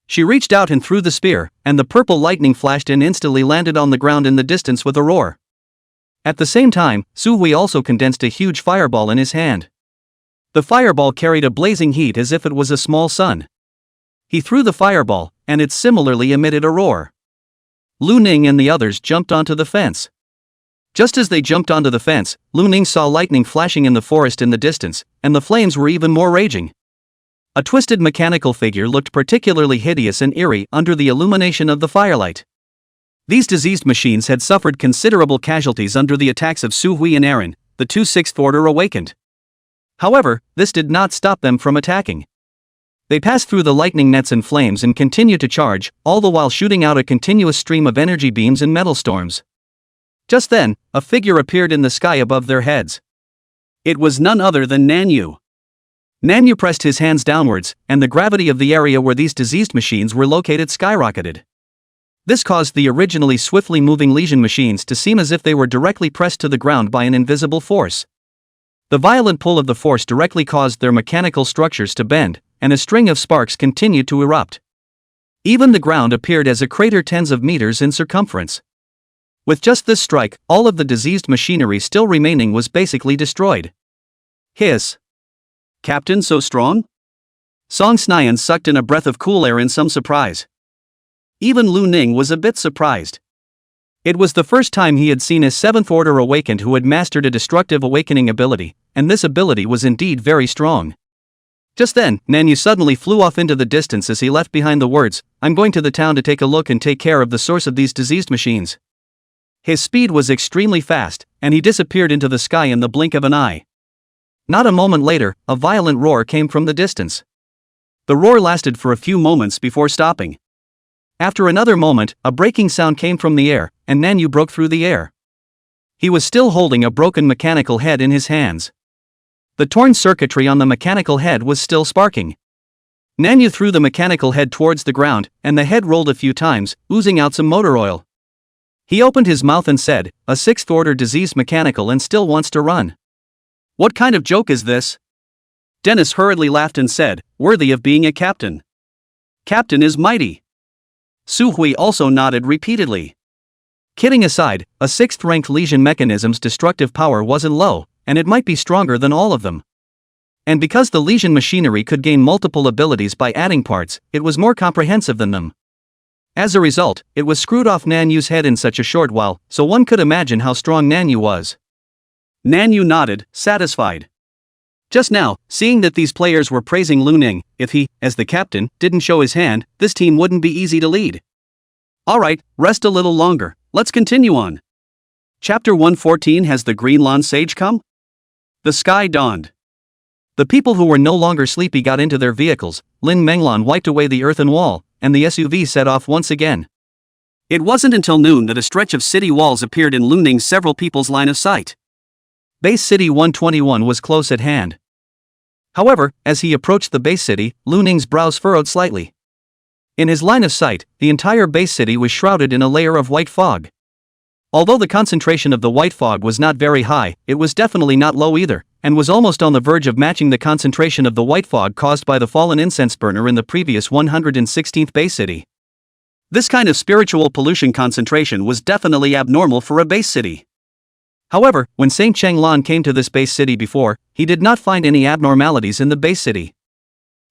She reached out and threw the spear, and the purple lightning flashed and instantly landed on the ground in the distance with a roar. At the same time, Su-hui also condensed a huge fireball in his hand. The fireball carried a blazing heat as if it was a small sun. He threw the fireball, and it similarly emitted a roar. Lu Ning and the others jumped onto the fence. Just as they jumped onto the fence, Lu Ning saw lightning flashing in the forest in the distance, and the flames were even more raging. A twisted mechanical figure looked particularly hideous and eerie under the illumination of the firelight. These diseased machines had suffered considerable casualties under the attacks of Su-hui and Aaron, the two Sixth Order Awakened. However, this did not stop them from attacking. They passed through the lightning nets and flames and continued to charge, all the while shooting out a continuous stream of energy beams and metal storms. Just then, a figure appeared in the sky above their heads. It was none other than Nanyu. Nanyu pressed his hands downwards, and the gravity of the area where these diseased machines were located skyrocketed. This caused the originally swiftly moving lesion machines to seem as if they were directly pressed to the ground by an invisible force. The violent pull of the force directly caused their mechanical structures to bend, and a string of sparks continued to erupt. Even the ground appeared as a crater tens of meters in circumference. With just this strike, all of the diseased machinery still remaining was basically destroyed. Hiss. Captain so strong? Song Snyan sucked in a breath of cool air in some surprise. Even Lu Ning was a bit surprised. It was the first time he had seen a Seventh Order Awakened who had mastered a destructive awakening ability, and this ability was indeed very strong. Just then, Nanyu suddenly flew off into the distance as he left behind the words, "I'm going to the town to take a look and take care of the source of these diseased machines." His speed was extremely fast, and he disappeared into the sky in the blink of an eye. Not a moment later, a violent roar came from the distance. The roar lasted for a few moments before stopping. After another moment, a breaking sound came from the air, and Nanyu broke through the air. He was still holding a broken mechanical head in his hands. The torn circuitry on the mechanical head was still sparking. Nanyu threw the mechanical head towards the ground, and the head rolled a few times, oozing out some motor oil. He opened his mouth and said, "A Sixth Order diseased mechanical and still wants to run. What kind of joke is this?" Dennis hurriedly laughed and said, "Worthy of being a captain. Captain is mighty." Su-hui also nodded repeatedly. Kidding aside, a sixth-ranked lesion mechanism's destructive power wasn't low, and it might be stronger than all of them. And because the lesion machinery could gain multiple abilities by adding parts, it was more comprehensive than them. As a result, it was screwed off Nanyu's head in such a short while, so one could imagine how strong Nanyu was. Nanyu nodded, satisfied. Just now, seeing that these players were praising Lu Ning, if he, as the captain, didn't show his hand, this team wouldn't be easy to lead. Alright, rest a little longer, let's continue on. Chapter 114. Has the Green Lawn Sage come? The sky dawned. The people who were no longer sleepy got into their vehicles, Lin Menglan wiped away the earthen wall, and the SUV set off once again. It wasn't until noon that a stretch of city walls appeared in Lu Ning's several people's line of sight. Base City 121 was close at hand. However, as he approached the base city, Lu Ning's brows furrowed slightly. In his line of sight, the entire base city was shrouded in a layer of white fog. Although the concentration of the white fog was not very high, it was definitely not low either, and was almost on the verge of matching the concentration of the white fog caused by the fallen incense burner in the previous 116th base city. This kind of spiritual pollution concentration was definitely abnormal for a base city. However, when Saint Cheng Lan came to this base city before, he did not find any abnormalities in the base city.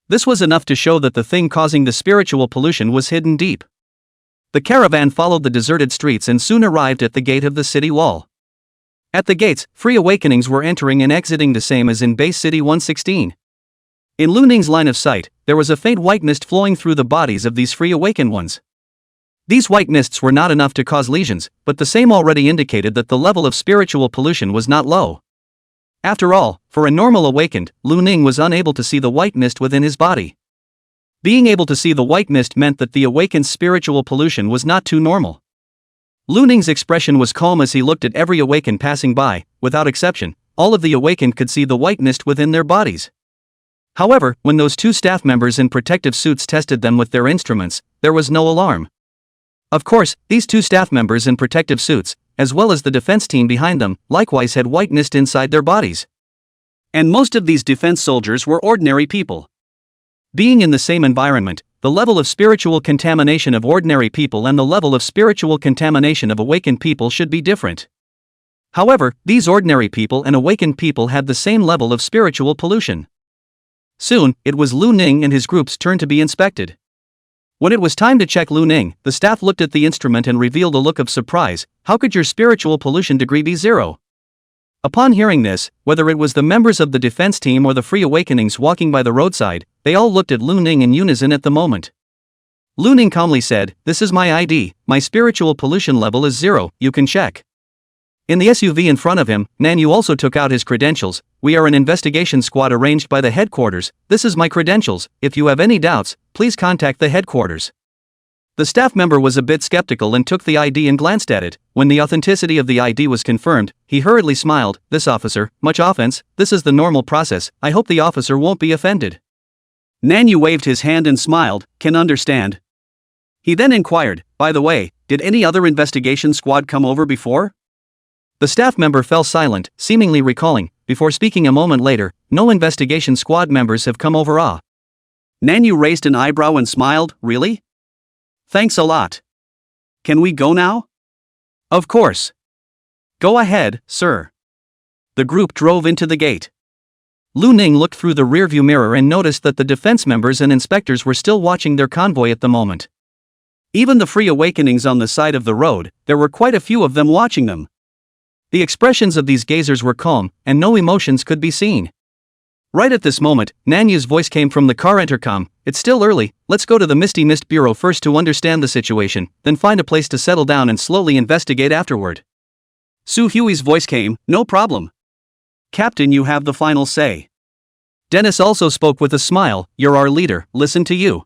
This was enough to show that the thing causing the spiritual pollution was hidden deep. The caravan followed the deserted streets and soon arrived at the gate of the city wall. At the gates, free awakenings were entering and exiting the same as in base city 116. In Lu Ning's line of sight, there was a faint white mist flowing through the bodies of these free awakened ones. These white mists were not enough to cause lesions, but the same already indicated that the level of spiritual pollution was not low. After all, for a normal awakened, Lu Ning was unable to see the white mist within his body. Being able to see the white mist meant that the awakened's spiritual pollution was not too normal. Lu Ning's expression was calm as he looked at every awakened passing by. Without exception, all of the awakened could see the white mist within their bodies. However, when those two staff members in protective suits tested them with their instruments, there was no alarm. Of course, these two staff members in protective suits, as well as the defense team behind them, likewise had white mist inside their bodies. And most of these defense soldiers were ordinary people. Being in the same environment, the level of spiritual contamination of ordinary people and the level of spiritual contamination of awakened people should be different. However, these ordinary people and awakened people had the same level of spiritual pollution. Soon, it was Lu Ning and his group's turn to be inspected. When it was time to check Lu Ning, the staff looked at the instrument and revealed a look of surprise. How could your spiritual pollution degree be 0? Upon hearing this, whether it was the members of the defense team or the Free Awakenings walking by the roadside, they all looked at Lu Ning in unison at the moment. Lu Ning calmly said, "This is my ID, my spiritual pollution level is 0, you can check." In the SUV in front of him, Nanyu also took out his credentials. "We are an investigation squad arranged by the headquarters. This is my credentials. If you have any doubts, please contact the headquarters." The staff member was a bit skeptical and took the ID and glanced at it. When the authenticity of the ID was confirmed, he hurriedly smiled. "This officer, much offense, this is the normal process, I hope the officer won't be offended." Nanyu waved his hand and smiled, "Can understand." He then inquired, "By the way, did any other investigation squad come over before?" The staff member fell silent, seemingly recalling, before speaking a moment later, "No investigation squad members have come over." Nanyu raised an eyebrow and smiled, "Really? Thanks a lot. Can we go now?" "Of course. Go ahead, sir." The group drove into the gate. Lu Ning looked through the rearview mirror and noticed that the defense members and inspectors were still watching their convoy at the moment. Even the Free Awakenings on the side of the road, there were quite a few of them watching them. The expressions of these gazers were calm, and no emotions could be seen. Right at this moment, Nanyu's voice came from the car intercom. "It's still early, let's go to the Misty Mist Bureau first to understand the situation, then find a place to settle down and slowly investigate afterward." Su Hui's voice came, "No problem. Captain, you have the final say." Dennis also spoke with a smile, "You're our leader, listen to you."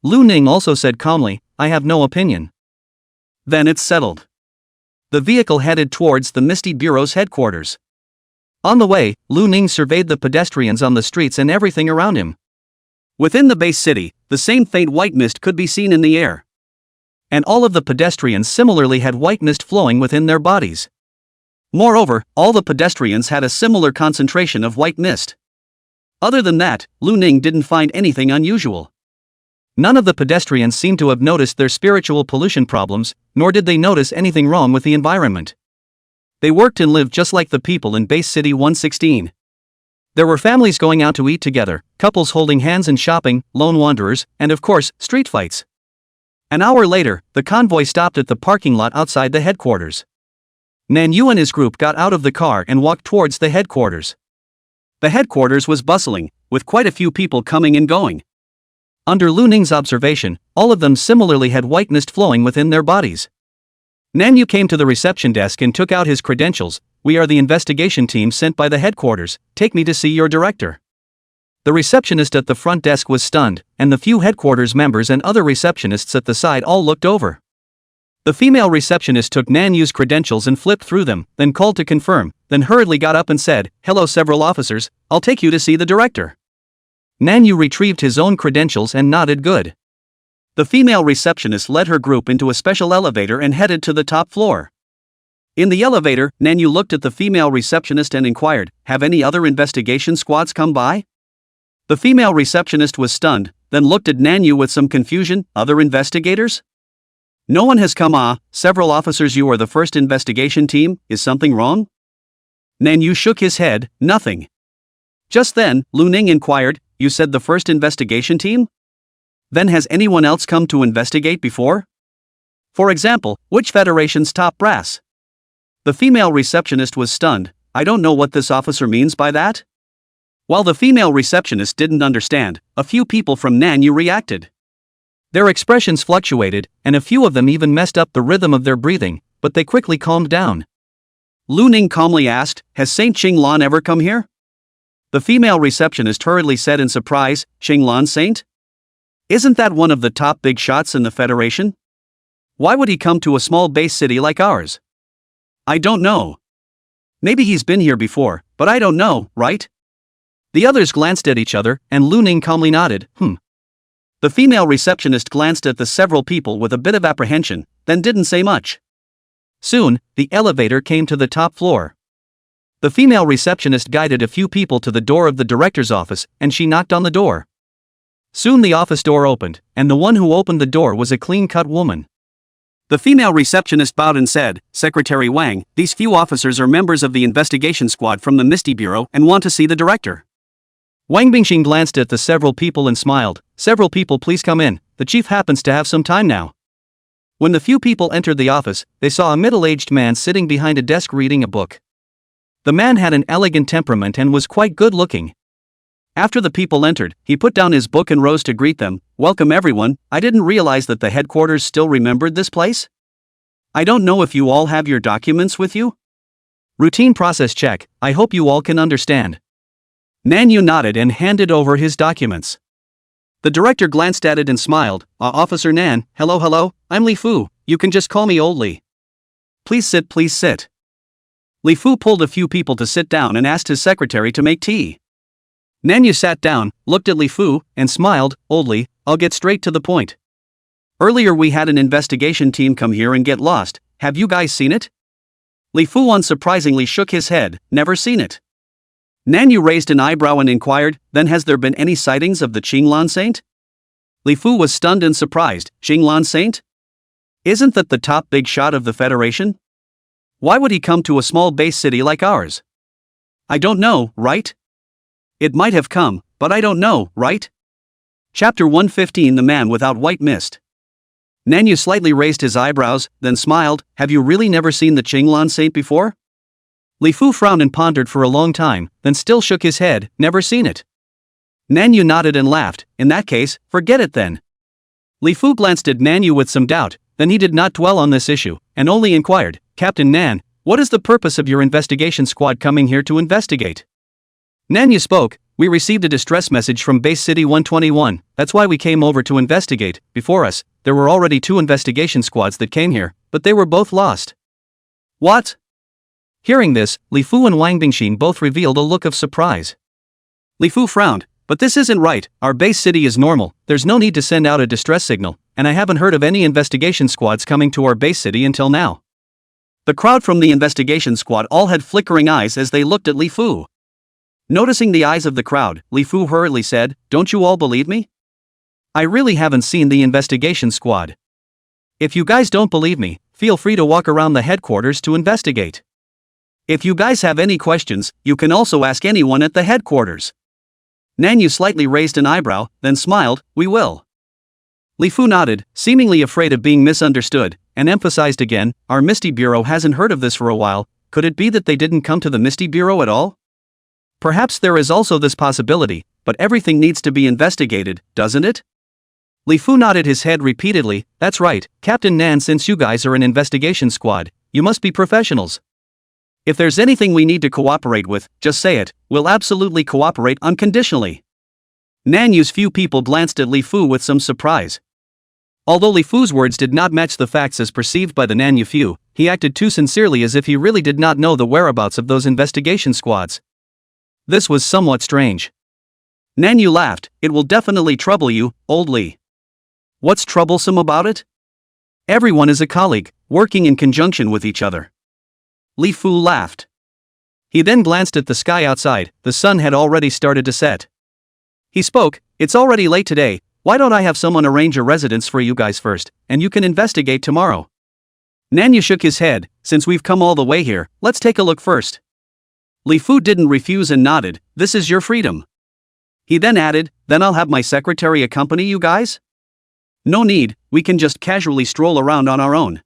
Lu Ning also said calmly, "I have no opinion." Then it's settled. The vehicle headed towards the Misty Bureau's headquarters. On the way, Lu Ning surveyed the pedestrians on the streets and everything around him. Within the base city, the same faint white mist could be seen in the air. And all of the pedestrians similarly had white mist flowing within their bodies. Moreover, all the pedestrians had a similar concentration of white mist. Other than that, Lu Ning didn't find anything unusual. None of the pedestrians seemed to have noticed their spiritual pollution problems, nor did they notice anything wrong with the environment. They worked and lived just like the people in Base City 116. There were families going out to eat together, couples holding hands and shopping, lone wanderers, and of course, street fights. An hour later, the convoy stopped at the parking lot outside the headquarters. Nanyu and his group got out of the car and walked towards the headquarters. The headquarters was bustling, with quite a few people coming and going. Under Lu Ning's observation, all of them similarly had white mist flowing within their bodies. Nanyu came to the reception desk and took out his credentials. "We are the investigation team sent by the headquarters, take me to see your director." The receptionist at the front desk was stunned, and the few headquarters members and other receptionists at the side all looked over. The female receptionist took Nanyu's credentials and flipped through them, then called to confirm, then hurriedly got up and said, "Hello several officers, I'll take you to see the director." Nanyu retrieved his own credentials and nodded good. The female receptionist led her group into a special elevator and headed to the top floor. In the elevator, Nanyu looked at the female receptionist and inquired, "Have any other investigation squads come by?" The female receptionist was stunned, then looked at Nanyu with some confusion. "Other investigators?" "No one has come. Several officers. You are the first investigation team, is something wrong?" Nanyu shook his head, "Nothing." Just then, Lu Ning inquired, "You said the first investigation team? Then has anyone else come to investigate before? For example, which federation's top brass?" The female receptionist was stunned. "I don't know what this officer means by that." While the female receptionist didn't understand, a few people from Nanyu reacted. Their expressions fluctuated, and a few of them even messed up the rhythm of their breathing, but they quickly calmed down. Lu Ning calmly asked, "Has Saint Qinglan ever come here?" The female receptionist hurriedly said in surprise, "Qinglan Saint? Isn't that one of the top big shots in the Federation? Why would he come to a small base city like ours?" "I don't know. Maybe he's been here before, but I don't know, right?" The others glanced at each other, and Lu Ning calmly nodded, The female receptionist glanced at the several people with a bit of apprehension, then didn't say much. Soon, the elevator came to the top floor. The female receptionist guided a few people to the door of the director's office, and she knocked on the door. Soon the office door opened, and the one who opened the door was a clean-cut woman. The female receptionist bowed and said, Secretary Wang, these few officers are members of the investigation squad from the Misty Bureau and want to see the director. Wang Bingxing glanced at the several people and smiled. Several people, please come in, the chief happens to have some time now. When the few people entered the office, they saw a middle-aged man sitting behind a desk reading a book. The man had an elegant temperament and was quite good-looking. After the people entered, he put down his book and rose to greet them. Welcome everyone, I didn't realize that the headquarters still remembered this place. I don't know if you all have your documents with you? Routine process check, I hope you all can understand. Nanyu nodded and handed over his documents. The director glanced at it and smiled. Officer Nan, hello, I'm Li Fu, you can just call me Old Li. Please sit, please sit. Li Fu pulled a few people to sit down and asked his secretary to make tea. Nanyu sat down, looked at Li Fu, and smiled. Old Li, I'll get straight to the point. Earlier we had an investigation team come here and get lost, have you guys seen it? Li Fu unsurprisingly shook his head, never seen it. Nanyu raised an eyebrow and inquired, then has there been any sightings of the Qinglan Saint? Li Fu was stunned and surprised. Qinglan Saint? Isn't that the top big shot of the Federation? Why would he come to a small base city like ours? I don't know, right? It might have come, but I don't know, right? Chapter 115 The Man Without White Mist. Nanyu slightly raised his eyebrows, then smiled. Have you really never seen the Qinglan Saint before? Li Fu frowned and pondered for a long time, then still shook his head. Never seen it. Nanyu nodded and laughed. In that case, forget it then. Li Fu glanced at Nanyu with some doubt, then he did not dwell on this issue, and only inquired, Captain Nan, what is the purpose of your investigation squad coming here to investigate? Nanyu spoke, we received a distress message from Base City 121, that's why we came over to investigate. Before us, there were already 2 investigation squads that came here, but they were both lost. What? Hearing this, Li Fu and Wang Bingxing both revealed a look of surprise. Li Fu frowned, but this isn't right, our base city is normal, there's no need to send out a distress signal, and I haven't heard of any investigation squads coming to our base city until now. The crowd from the investigation squad all had flickering eyes as they looked at Li Fu. Noticing the eyes of the crowd, Li Fu hurriedly said, don't you all believe me? I really haven't seen the investigation squad. If you guys don't believe me, feel free to walk around the headquarters to investigate. If you guys have any questions, you can also ask anyone at the headquarters. Nanyu slightly raised an eyebrow, then smiled, we will. Li Fu nodded, seemingly afraid of being misunderstood, and emphasized again, our Misty Bureau hasn't heard of this for a while, could it be that they didn't come to the Misty Bureau at all? Perhaps there is also this possibility, but everything needs to be investigated, doesn't it? Li Fu nodded his head repeatedly, that's right, Captain Nan, since you guys are an investigation squad, you must be professionals. If there's anything we need to cooperate with, just say it, we'll absolutely cooperate unconditionally. Nanyu's few people glanced at Li Fu with some surprise. Although Li Fu's words did not match the facts as perceived by the Nanyu few, he acted too sincerely as if he really did not know the whereabouts of those investigation squads. This was somewhat strange. Nanyu laughed, it will definitely trouble you, Old Li. What's troublesome about it? Everyone is a colleague, working in conjunction with each other. Li Fu laughed. He then glanced at the sky outside, the sun had already started to set. He spoke, it's already late today, why don't I have someone arrange a residence for you guys first, and you can investigate tomorrow. Nanyu shook his head, since we've come all the way here, let's take a look first. Li Fu didn't refuse and nodded, this is your freedom. He then added, then I'll have my secretary accompany you guys? No need, we can just casually stroll around on our own.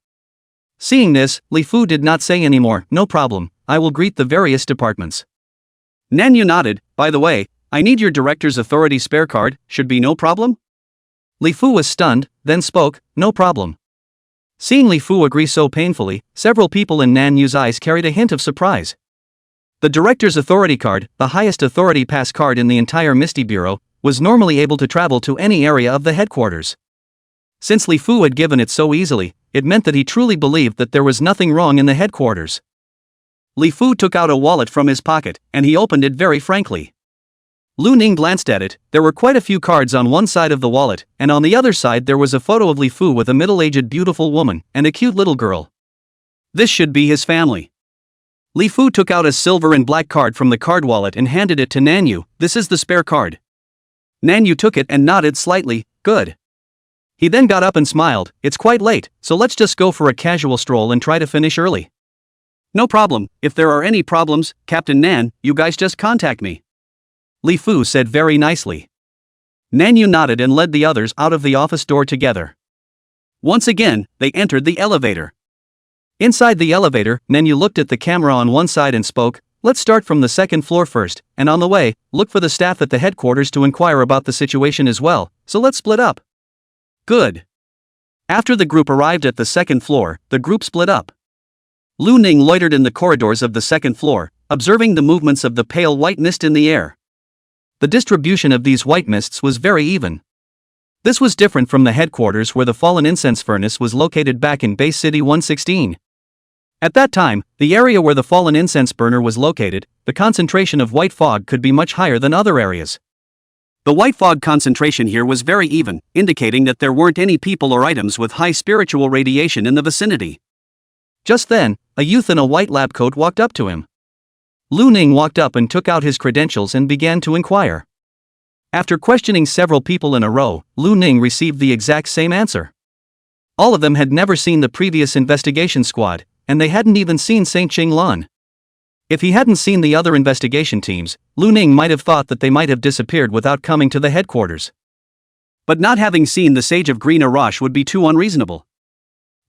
Seeing this, Li Fu did not say any more, no problem, I will greet the various departments. Nanyu nodded, by the way, I need your director's authority spare card, should be no problem? Li Fu was stunned, then spoke, no problem. Seeing Li Fu agree so painfully, several people in Nanyu's eyes carried a hint of surprise. The director's authority card, the highest authority pass card in the entire Misty Bureau, was normally able to travel to any area of the headquarters. Since Li Fu had given it so easily, it meant that he truly believed that there was nothing wrong in the headquarters. Li Fu took out a wallet from his pocket, and he opened it very frankly. Lu Ning glanced at it, there were quite a few cards on one side of the wallet, and on the other side there was a photo of Li Fu with a middle-aged beautiful woman, and a cute little girl. This should be his family. Li Fu took out a silver and black card from the card wallet and handed it to Nanyu, this is the spare card. Nanyu took it and nodded slightly, good. He then got up and smiled. It's quite late, so let's just go for a casual stroll and try to finish early. No problem, if there are any problems, Captain Nan, you guys just contact me. Li Fu said very nicely. Nanyu nodded and led the others out of the office door together. Once again, they entered the elevator. Inside the elevator, Nanyu looked at the camera on one side and spoke, let's start from the second floor first, and on the way, look for the staff at the headquarters to inquire about the situation as well, so let's split up. Good. After the group arrived at the second floor, the group split up. Lu Ning loitered in the corridors of the second floor, observing the movements of the pale white mist in the air. The distribution of these white mists was very even. This was different from the headquarters where the fallen incense furnace was located back in Base City 116. At that time, the area where the fallen incense burner was located, the concentration of white fog could be much higher than other areas. The white fog concentration here was very even, indicating that there weren't any people or items with high spiritual radiation in the vicinity. Just then, a youth in a white lab coat walked up to him. Lu Ning walked up and took out his credentials and began to inquire. After questioning several people in a row, Lu Ning received the exact same answer. All of them had never seen the previous investigation squad, and they hadn't even seen Saint Ching Lan. If he hadn't seen the other investigation teams, Lu Ning might have thought that they might have disappeared without coming to the headquarters. But not having seen the Sage of Green Arash would be too unreasonable.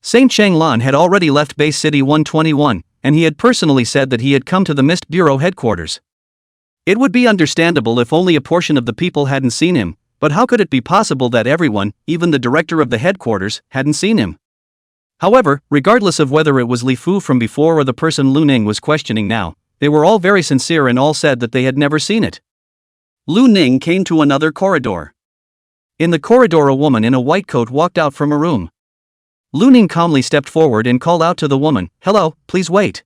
Saint Cheng Lan had already left Base City 121, and he had personally said that he had come to the Mist Bureau headquarters. It would be understandable if only a portion of the people hadn't seen him, but how could it be possible that everyone, even the director of the headquarters, hadn't seen him? However, regardless of whether it was Li Fu from before or the person Lu Ning was questioning now, they were all very sincere and all said that they had never seen it. Lu Ning came to another corridor. In the corridor a woman in a white coat walked out from a room. Lu Ning calmly stepped forward and called out to the woman, "Hello, please wait."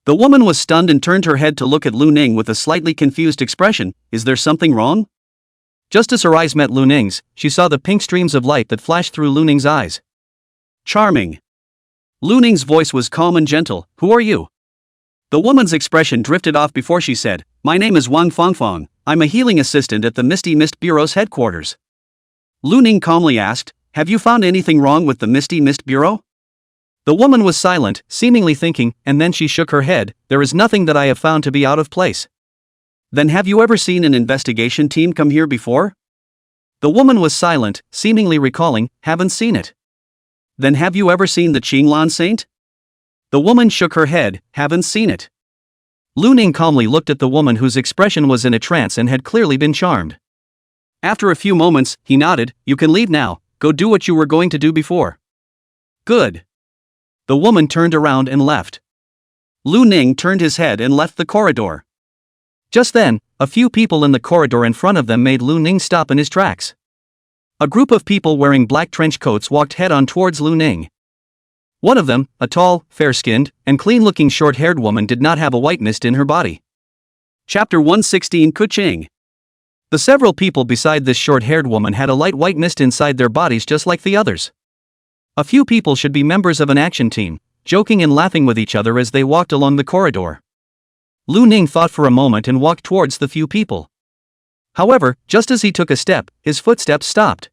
The woman was stunned and turned her head to look at Lu Ning with a slightly confused expression. Is there something wrong? Just as her eyes met Lu Ning's, she saw the pink streams of light that flashed through Lu Ning's eyes. Charming. Lu Ning's voice was calm and gentle. Who are you? The woman's expression drifted off before she said, My name is Wang Fangfang, I'm a healing assistant at the Misty Mist Bureau's headquarters. Lu Ning calmly asked, Have you found anything wrong with the Misty Mist Bureau? The woman was silent, seemingly thinking, and then she shook her head, There is nothing that I have found to be out of place. Then have you ever seen an investigation team come here before? The woman was silent, seemingly recalling, Haven't seen it. Then have you ever seen the Qinglan Saint? The woman shook her head, Haven't seen it. Lu Ning calmly looked at the woman whose expression was in a trance and had clearly been charmed. After a few moments, he nodded, You can leave now, go do what you were going to do before. Good. The woman turned around and left. Lu Ning turned his head and left the corridor. Just then, a few people in the corridor in front of them made Lu Ning stop in his tracks. A group of people wearing black trench coats walked head-on towards Lu Ning. One of them, a tall, fair-skinned, and clean-looking short-haired woman did not have a white mist in her body. Chapter 116 Kuching. The several people beside this short-haired woman had a light white mist inside their bodies just like the others. A few people should be members of an action team, joking and laughing with each other as they walked along the corridor. Lu Ning thought for a moment and walked towards the few people. However, just as he took a step, his footsteps stopped.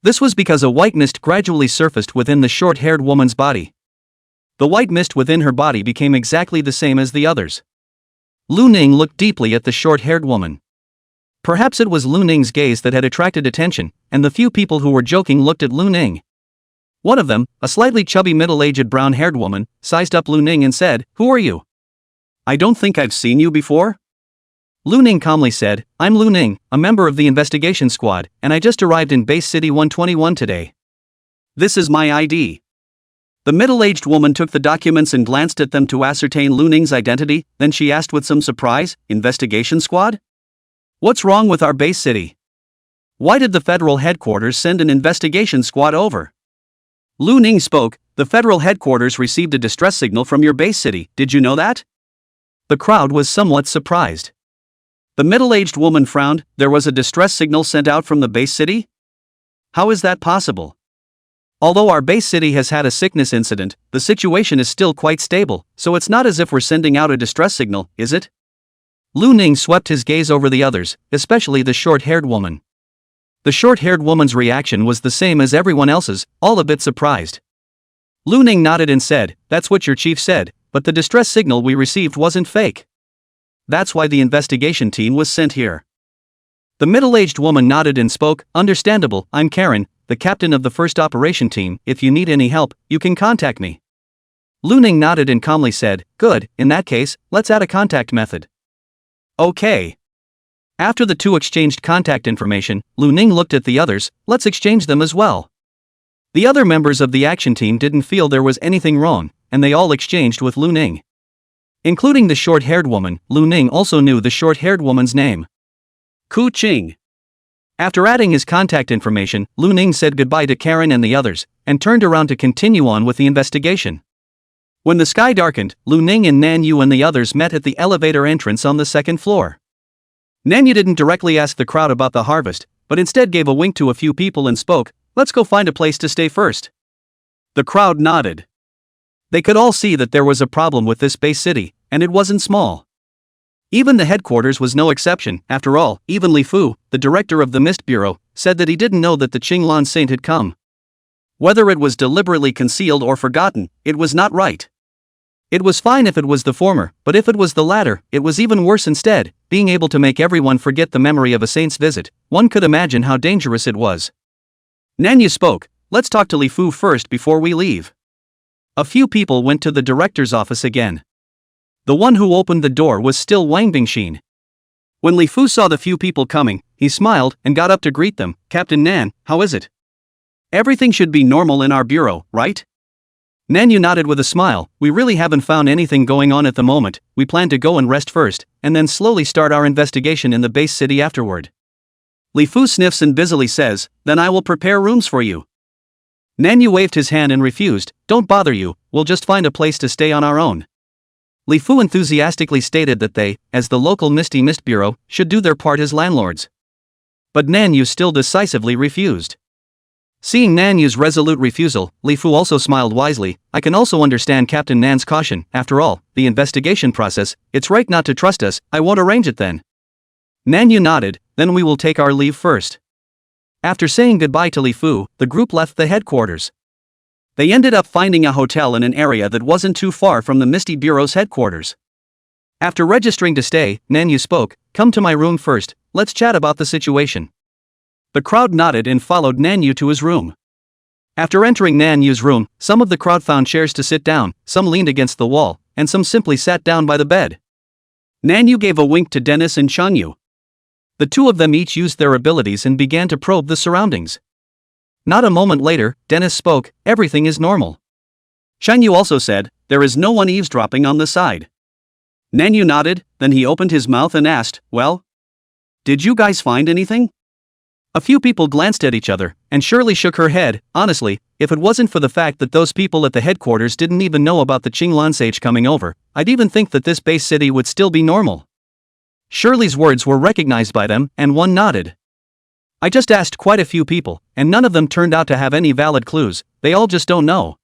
This was because a white mist gradually surfaced within the short-haired woman's body. The white mist within her body became exactly the same as the others. Lu Ning looked deeply at the short-haired woman. Perhaps it was Lu Ning's gaze that had attracted attention, and the few people who were joking looked at Lu Ning. One of them, a slightly chubby middle-aged brown-haired woman, sized up Lu Ning and said, Who are you? I don't think I've seen you before. Lu Ning calmly said, I'm Lu Ning, a member of the investigation squad, and I just arrived in Base City 121 today. This is my ID. The middle-aged woman took the documents and glanced at them to ascertain Lu Ning's identity, then she asked with some surprise, Investigation squad? What's wrong with our Base City? Why did the federal headquarters send an investigation squad over? Lu Ning spoke, The federal headquarters received a distress signal from your Base City, did you know that? The crowd was somewhat surprised. The middle-aged woman frowned, There was a distress signal sent out from the Base City? How is that possible? Although our Base City has had a sickness incident, the situation is still quite stable, so it's not as if we're sending out a distress signal, is it? Lu Ning swept his gaze over the others, especially the short-haired woman. The short-haired woman's reaction was the same as everyone else's, all a bit surprised. Lu Ning nodded and said, "That's what your chief said, but the distress signal we received wasn't fake. That's why the investigation team was sent here." The middle-aged woman nodded and spoke, "Understandable, I'm Karen, the captain of the first operation team. If you need any help, you can contact me." Lu Ning nodded and calmly said, "Good, in that case, let's add a contact method." Okay. After the two exchanged contact information, Lu Ning looked at the others, "Let's exchange them as well." The other members of the action team didn't feel there was anything wrong, and they all exchanged with Lu Ning. Including the short-haired woman, Lu Ning also knew the short-haired woman's name. Ku Qing. After adding his contact information, Lu Ning said goodbye to Karen and the others, and turned around to continue on with the investigation. When the sky darkened, Lu Ning and Nan Yu and the others met at the elevator entrance on the second floor. Nan Yu didn't directly ask the crowd about the harvest, but instead gave a wink to a few people and spoke, "Let's go find a place to stay first." The crowd nodded. They could all see that there was a problem with this base city, and it wasn't small. Even the headquarters was no exception. After all, even Li Fu, the director of the Mist Bureau, said that he didn't know that the Qinglan Saint had come. Whether it was deliberately concealed or forgotten, it was not right. It was fine if it was the former, but if it was the latter, it was even worse instead, being able to make everyone forget the memory of a saint's visit. One could imagine how dangerous it was. Nan Yu spoke, "Let's talk to Li Fu first before we leave." A few people went to the director's office again. The one who opened the door was still Wang Bingxin. When Li Fu saw the few people coming, he smiled and got up to greet them. "Captain Nan, how is it? Everything should be normal in our bureau, right?" Nan Yu nodded with a smile. "We really haven't found anything going on at the moment. We plan to go and rest first, and then slowly start our investigation in the base city afterward." Li Fu sniffs and busily says, "Then I will prepare rooms for you." Nan Yu waved his hand and refused. "Don't bother you, we'll just find a place to stay on our own." Li Fu enthusiastically stated that they, as the local Misty Mist Bureau, should do their part as landlords. But Nan Yu still decisively refused. Seeing Nan Yu's resolute refusal, Li Fu also smiled wisely. "I can also understand Captain Nan's caution. After all, the investigation process, it's right not to trust us. I won't arrange it then." Nan Yu nodded. "Then we will take our leave first." After saying goodbye to Li Fu, the group left the headquarters. They ended up finding a hotel in an area that wasn't too far from the Misty Bureau's headquarters. After registering to stay, Nan Yu spoke, "Come to my room first, let's chat about the situation." The crowd nodded and followed Nan Yu to his room. After entering Nan Yu's room, some of the crowd found chairs to sit down, some leaned against the wall, and some simply sat down by the bed. Nan Yu gave a wink to Dennis and Chang Yu. The two of them each used their abilities and began to probe the surroundings. Not a moment later, Dennis spoke, "Everything is normal." Chang Yu also said, "There is no one eavesdropping on the side." Nan Yu nodded, then he opened his mouth and asked, "Well? Did you guys find anything?" A few people glanced at each other, and Shirley shook her head. "Honestly, if it wasn't for the fact that those people at the headquarters didn't even know about the Qinglan Sage coming over, I'd even think that this base city would still be normal." Shirley's words were recognized by them, and one nodded. "I just asked quite a few people, and none of them turned out to have any valid clues. They all just don't know."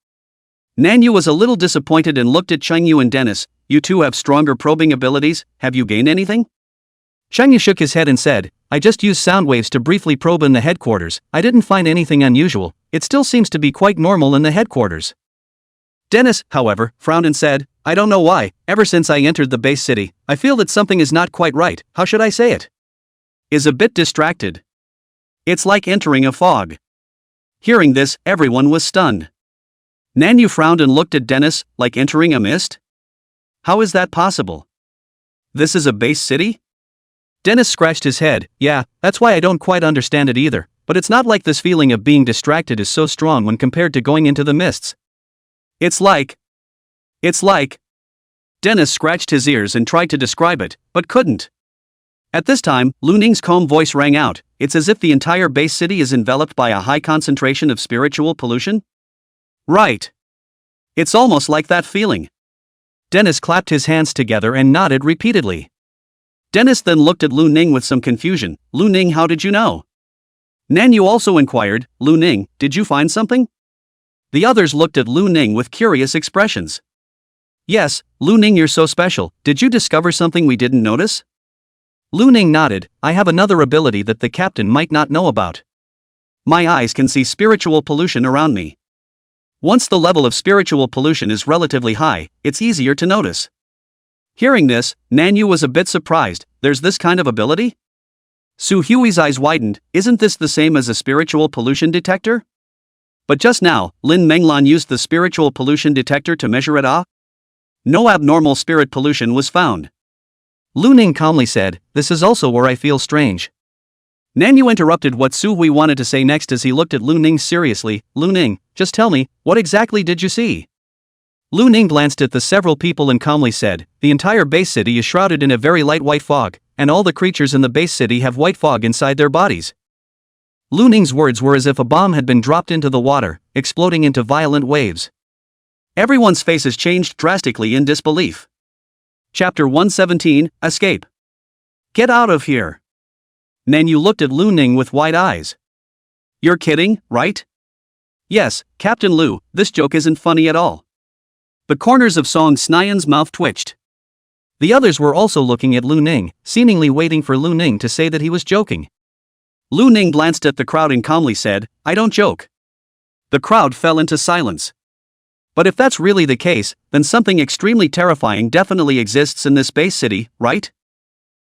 Nan Yu was a little disappointed and looked at Chang Yu and Dennis. "You two have stronger probing abilities, have you gained anything?" Chang Yu shook his head and said, "I just used sound waves to briefly probe in the headquarters. I didn't find anything unusual. It still seems to be quite normal in the headquarters." Dennis, however, frowned and said, "I don't know why, ever since I entered the base city, I feel that something is not quite right. How should I say it? Is a bit distracted. It's like entering a fog." Hearing this, everyone was stunned. Nan Yu frowned and looked at Dennis, "Like entering a mist? How is that possible? This is a base city?" Dennis scratched his head. "Yeah, that's why I don't quite understand it either, but it's not like this feeling of being distracted is so strong when compared to going into the mists. It's like. Dennis scratched his ears and tried to describe it, but couldn't. At this time, Lu Ning's calm voice rang out. "It's as if the entire base city is enveloped by a high concentration of spiritual pollution?" "Right. It's almost like that feeling." Dennis clapped his hands together and nodded repeatedly. Dennis then looked at Lu Ning with some confusion. "Lu Ning, how did you know?" Nan Yu also inquired, "Lu Ning, did you find something?" The others looked at Lu Ning with curious expressions. "Yes, Lu Ning, you're so special. Did you discover something we didn't notice?" Lu Ning nodded. "I have another ability that the captain might not know about. my eyes can see spiritual pollution around me. Once the level of spiritual pollution is relatively high, it's easier to notice. Hearing this, Nanyu was a bit surprised. There's this kind of ability? Su Hui's eyes widened. Isn't this the same as a spiritual pollution detector? But just now, Lin Menglan used the spiritual pollution detector to measure it. No abnormal spirit pollution was found. Lu Ning calmly said, "This is also where I feel strange." Nanyu interrupted what Su Hui wanted to say next as he looked at Lu Ning seriously. "Lu Ning, just tell me, what exactly did you see?" Lu Ning glanced at the several people and calmly said, "The entire base city is shrouded in a very light white fog, and all the creatures in the base city have white fog inside their bodies." Lu Ning's words were as if a bomb had been dropped into the water, exploding into violent waves. Everyone's faces changed drastically in disbelief. Chapter 117, Escape. Get out of here. Nanyu looked at Lu Ning with wide eyes. You're kidding, right? Yes, Captain Lu, this joke isn't funny at all. The corners of Song Snyan's mouth twitched. The others were also looking at Lu Ning, seemingly waiting for Lu Ning to say that he was joking. Lu Ning glanced at the crowd and calmly said, "I don't joke." The crowd fell into silence. But if that's really the case, then something extremely terrifying definitely exists in this base city, right?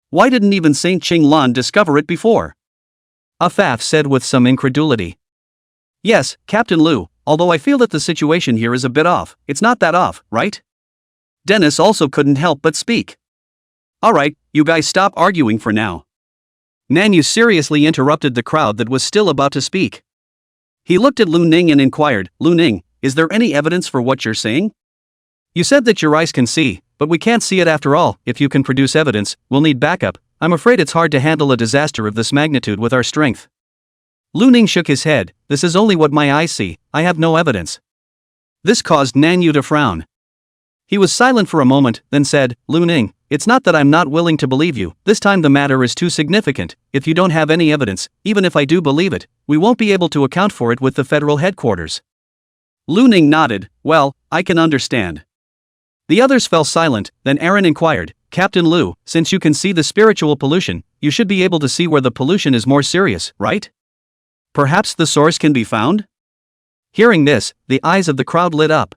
Why didn't even Saint Ching Lan discover it before? Afaf said with some incredulity. Yes, Captain Lu, although I feel that the situation here is a bit off. It's not that off, right? Dennis also couldn't help but speak. Alright, you guys stop arguing for now. Nanyu seriously interrupted the crowd that was still about to speak. He looked at Lu Ning and inquired, "Lu Ning, is there any evidence for what you're saying?" You said that your eyes can see, but we can't see it after all. If you can produce evidence, we'll need backup. I'm afraid it's hard to handle a disaster of this magnitude with our strength. Lu Ning shook his head. This is only what my eyes see, I have no evidence. This caused Nanyu to frown. He was silent for a moment, then said, Lu Ning, it's not that I'm not willing to believe you, this time the matter is too significant. If you don't have any evidence, even if I do believe it, we won't be able to account for it with the federal headquarters. Lu Ning nodded. Well, I can understand. The others fell silent, then Aaron inquired, Captain Lu, since you can see the spiritual pollution, you should be able to see where the pollution is more serious, right? Perhaps the source can be found? Hearing this, the eyes of the crowd lit up.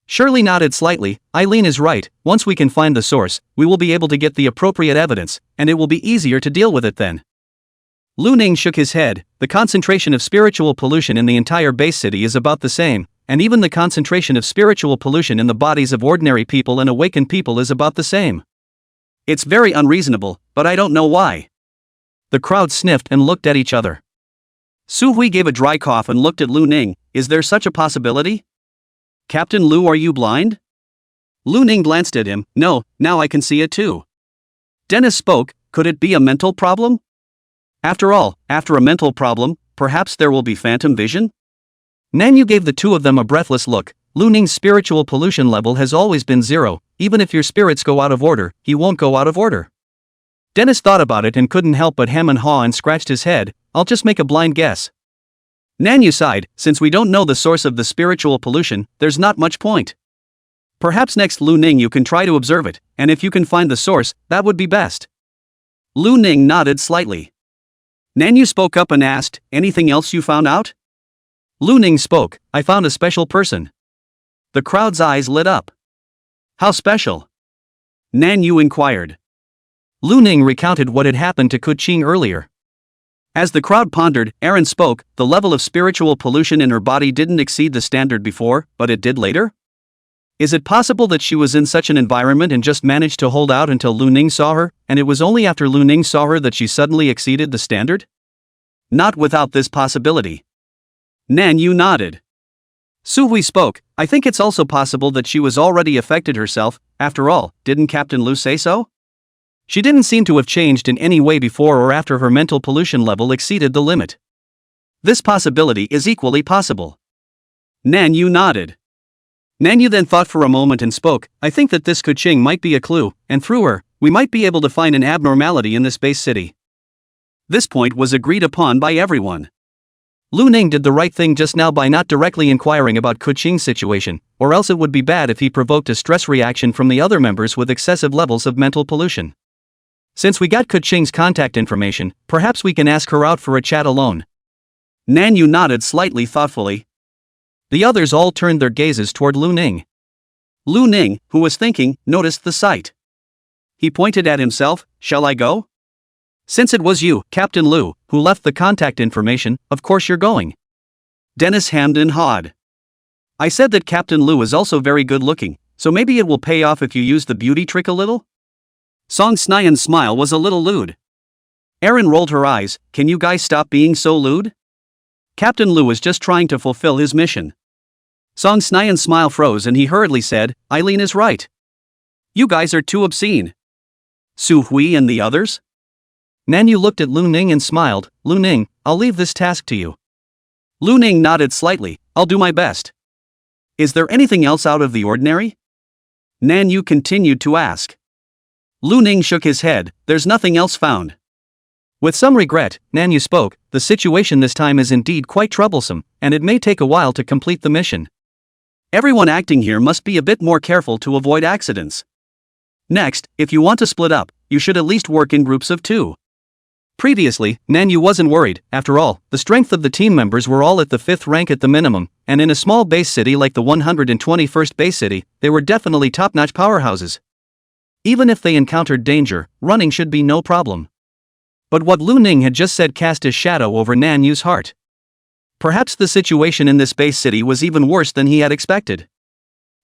Shirley nodded slightly. Eileen is right, once we can find the source, we will be able to get the appropriate evidence, and it will be easier to deal with it then. Lu Ning shook his head. The concentration of spiritual pollution in the entire base city is about the same, and even the concentration of spiritual pollution in the bodies of ordinary people and awakened people is about the same. It's very unreasonable, but I don't know why. The crowd sniffed and looked at each other. Su Hui gave a dry cough and looked at Lu Ning. Is there such a possibility? Captain Lu, are you blind? Lu Ning glanced at him. No, now I can see it too. Dennis spoke. Could it be a mental problem? After all, after a mental problem, perhaps there will be phantom vision? Nanyu gave the two of them a breathless look. Lu Ning's spiritual pollution level has always been 0, even if your spirits go out of order, he won't go out of order. Dennis thought about it and couldn't help but hem and haw and scratched his head. I'll just make a blind guess. Nanyu sighed. Since we don't know the source of the spiritual pollution, there's not much point. Perhaps next Lu Ning you can try to observe it, and if you can find the source, that would be best. Lu Ning nodded slightly. Nanyu spoke up and asked, anything else you found out? Lu Ning spoke, I found a special person. The crowd's eyes lit up. How special? Nanyu inquired. Lu Ning recounted what had happened to Kuqing earlier. As the crowd pondered, Aaron spoke, the level of spiritual pollution in her body didn't exceed the standard before, but it did later? Is it possible that she was in such an environment and just managed to hold out until Lu Ning saw her, and it was only after Lu Ning saw her that she suddenly exceeded the standard? Not without this possibility. Nanyu nodded. Su Hui spoke, I think it's also possible that she was already affected herself. After all, didn't Captain Lu say so? She didn't seem to have changed in any way before or after her mental pollution level exceeded the limit. This possibility is equally possible. Nanyu nodded. Nanyu then thought for a moment and spoke, I think that this Kuqing might be a clue, and through her, we might be able to find an abnormality in this base city. This point was agreed upon by everyone. Lu Ning did the right thing just now by not directly inquiring about Kuqing's situation, or else it would be bad if he provoked a stress reaction from the other members with excessive levels of mental pollution. Since we got Kuqing's contact information, perhaps we can ask her out for a chat alone. Nanyu nodded slightly thoughtfully. The others all turned their gazes toward Lu Ning. Lu Ning, who was thinking, noticed the sight. He pointed at himself, "Shall I go?" "Since it was you, Captain Lu, who left the contact information, of course you're going." Dennis hemmed and hawed. "I said that Captain Lu is also very good looking, so maybe it will pay off if you use the beauty trick a little?" Song Snyan's smile was a little lewd. Erin rolled her eyes. "Can you guys stop being so lewd?" Captain Lu was just trying to fulfill his mission. Song Snyan's smile froze and he hurriedly said, "Eileen is right. You guys are too obscene." Su Hui and the others? Nanyu looked at Lu Ning and smiled. "Lu Ning, I'll leave this task to you." Lu Ning nodded slightly. "I'll do my best." "Is there anything else out of the ordinary?" Nanyu continued to ask. Lu Ning shook his head. "There's nothing else found." With some regret, Nanyu spoke, "The situation this time is indeed quite troublesome, and it may take a while to complete the mission. Everyone acting here must be a bit more careful to avoid accidents. Next, if you want to split up, you should at least work in groups of 2. Previously, Nanyu wasn't worried. After all, the strength of the team members were all at the 5th rank at the minimum, and in a small base city like the 121st base city, they were definitely top-notch powerhouses. Even if they encountered danger, running should be no problem. But what Lu Ning had just said cast his shadow over Nanyu's heart. Perhaps the situation in this base city was even worse than he had expected.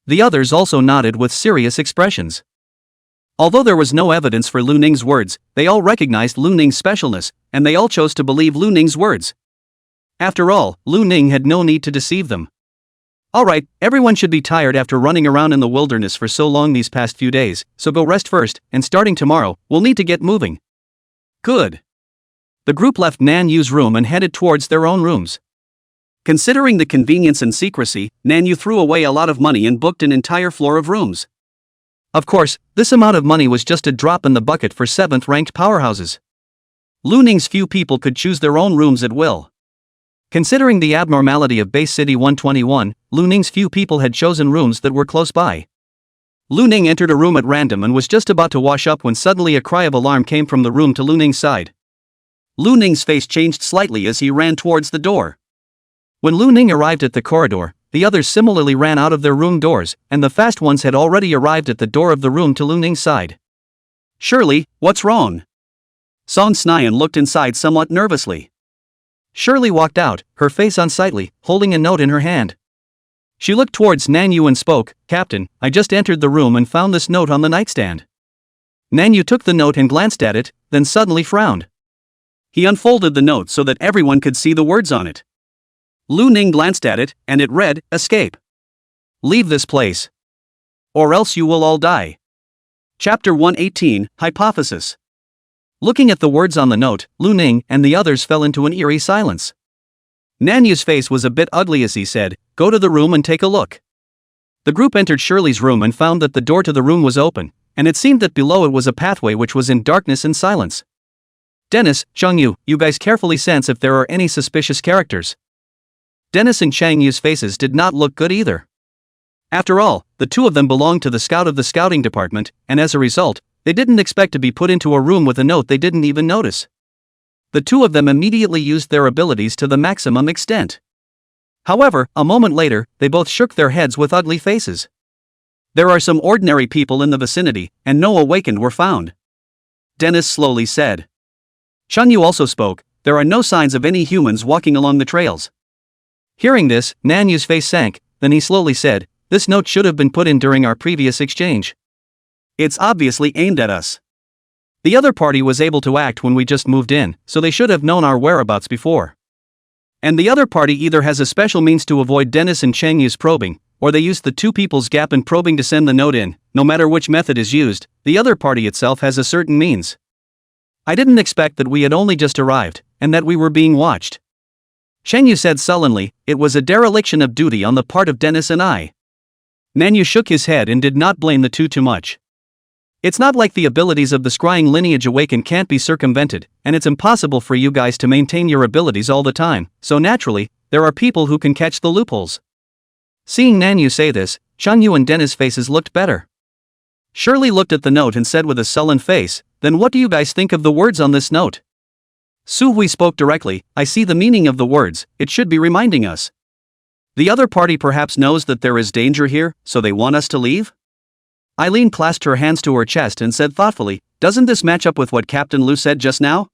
The others also nodded with serious expressions. Although there was no evidence for Lu Ning's words, they all recognized Lu Ning's specialness, and they all chose to believe Lu Ning's words. After all, Lu Ning had no need to deceive them. "Alright, everyone should be tired after running around in the wilderness for so long these past few days, so go rest first, and starting tomorrow, we'll need to get moving." "Good." The group left Nanyu's room and headed towards their own rooms. Considering the convenience and secrecy, Nanyu threw away a lot of money and booked an entire floor of rooms. Of course, this amount of money was just a drop in the bucket for 7th-ranked powerhouses. Lu Ning's few people could choose their own rooms at will. Considering the abnormality of Base City 121, Lu Ning's few people had chosen rooms that were close by. Lu Ning entered a room at random and was just about to wash up when suddenly a cry of alarm came from the room to Lu Ning's side. Lu Ning's face changed slightly as he ran towards the door. When Lu Ning arrived at the corridor, the others similarly ran out of their room doors, and the fast ones had already arrived at the door of the room to Lu Ning's side. "Shirley, what's wrong?" Song Snyan looked inside somewhat nervously. Shirley walked out, her face unsightly, holding a note in her hand. She looked towards Nanyu and spoke, "Captain, I just entered the room and found this note on the nightstand." Nanyu took the note and glanced at it, then suddenly frowned. He unfolded the note so that everyone could see the words on it. Lu Ning glanced at it, and it read, "Escape. Leave this place. Or else you will all die." Chapter 118, Hypothesis. Looking at the words on the note, Lu Ning and the others fell into an eerie silence. Nanyu's face was a bit ugly as he said, "Go to the room and take a look." The group entered Shirley's room and found that the door to the room was open, and it seemed that below it was a pathway which was in darkness and silence. "Dennis, Changyu, you guys carefully sense if there are any suspicious characters." Dennis and Changyu's faces did not look good either. After all, the two of them belonged to the scout of the scouting department, and as a result, they didn't expect to be put into a room with a note they didn't even notice. The two of them immediately used their abilities to the maximum extent. However, a moment later, they both shook their heads with ugly faces. "There are some ordinary people in the vicinity, and no awakened were found," Dennis slowly said. Changyu also spoke, "There are no signs of any humans walking along the trails." Hearing this, Nanyu's face sank, then he slowly said, "This note should have been put in during our previous exchange. It's obviously aimed at us. The other party was able to act when we just moved in, so they should have known our whereabouts before. And the other party either has a special means to avoid Dennis and Changyu's probing, or they used the two people's gap in probing to send the note in. No matter which method is used, the other party itself has a certain means. I didn't expect that we had only just arrived, and that we were being watched." Changyu said sullenly, "It was a dereliction of duty on the part of Dennis and I." Nanyu shook his head and did not blame the two too much. "It's not like the abilities of the scrying lineage awakened can't be circumvented, and it's impossible for you guys to maintain your abilities all the time, so naturally, there are people who can catch the loopholes." Seeing Nanyu say this, Changyu and Dennis' faces looked better. Shirley looked at the note and said with a sullen face, "Then what do you guys think of the words on this note?" Suhui spoke directly, I see the meaning of the words, it should be reminding us. The other party perhaps knows that there is danger here, so they want us to leave? Eileen clasped her hands to her chest and said thoughtfully, doesn't this match up with what Captain Lu said just now?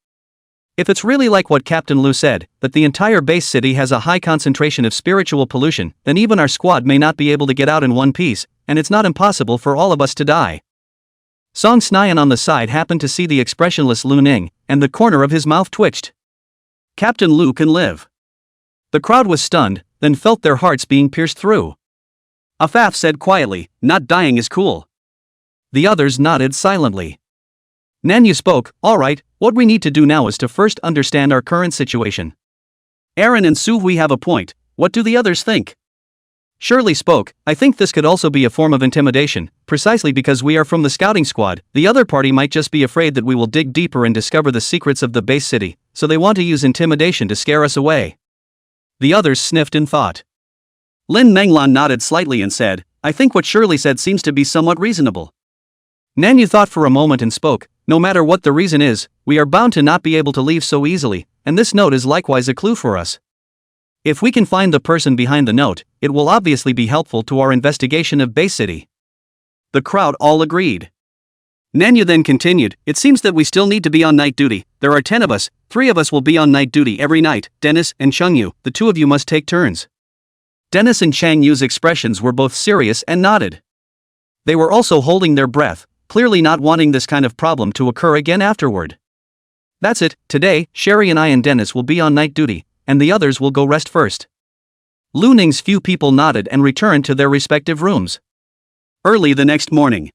If it's really like what Captain Lu said, that the entire base city has a high concentration of spiritual pollution, then even our squad may not be able to get out in one piece, and it's not impossible for all of us to die. Song Snyan on the side happened to see the expressionless Lu Ning, and the corner of his mouth twitched. Captain Lu can live. The crowd was stunned, then felt their hearts being pierced through. Afaf said quietly, not dying is cool. The others nodded silently. Nanyu spoke, alright, what we need to do now is to first understand our current situation. Aaron and Suhui have a point, what do the others think? Shirley spoke, I think this could also be a form of intimidation, precisely because we are from the scouting squad, the other party might just be afraid that we will dig deeper and discover the secrets of the base city, so they want to use intimidation to scare us away. The others sniffed in thought. Lin Menglan nodded slightly and said, I think what Shirley said seems to be somewhat reasonable. Nanyu thought for a moment and spoke, no matter what the reason is, we are bound to not be able to leave so easily, and this note is likewise a clue for us. If we can find the person behind the note, it will obviously be helpful to our investigation of Base City. The crowd all agreed. Nanyu then continued, it seems that we still need to be on night duty, there are 10 of us, 3 of us will be on night duty every night, Dennis and Chengyu, the 2 of you must take turns. Dennis and Changyu's expressions were both serious and nodded. They were also holding their breath, clearly not wanting this kind of problem to occur again afterward. That's it, today, Sherry and I and Dennis will be on night duty, and the others will go rest first. Lu Ning's few people nodded and returned to their respective rooms. Early the next morning,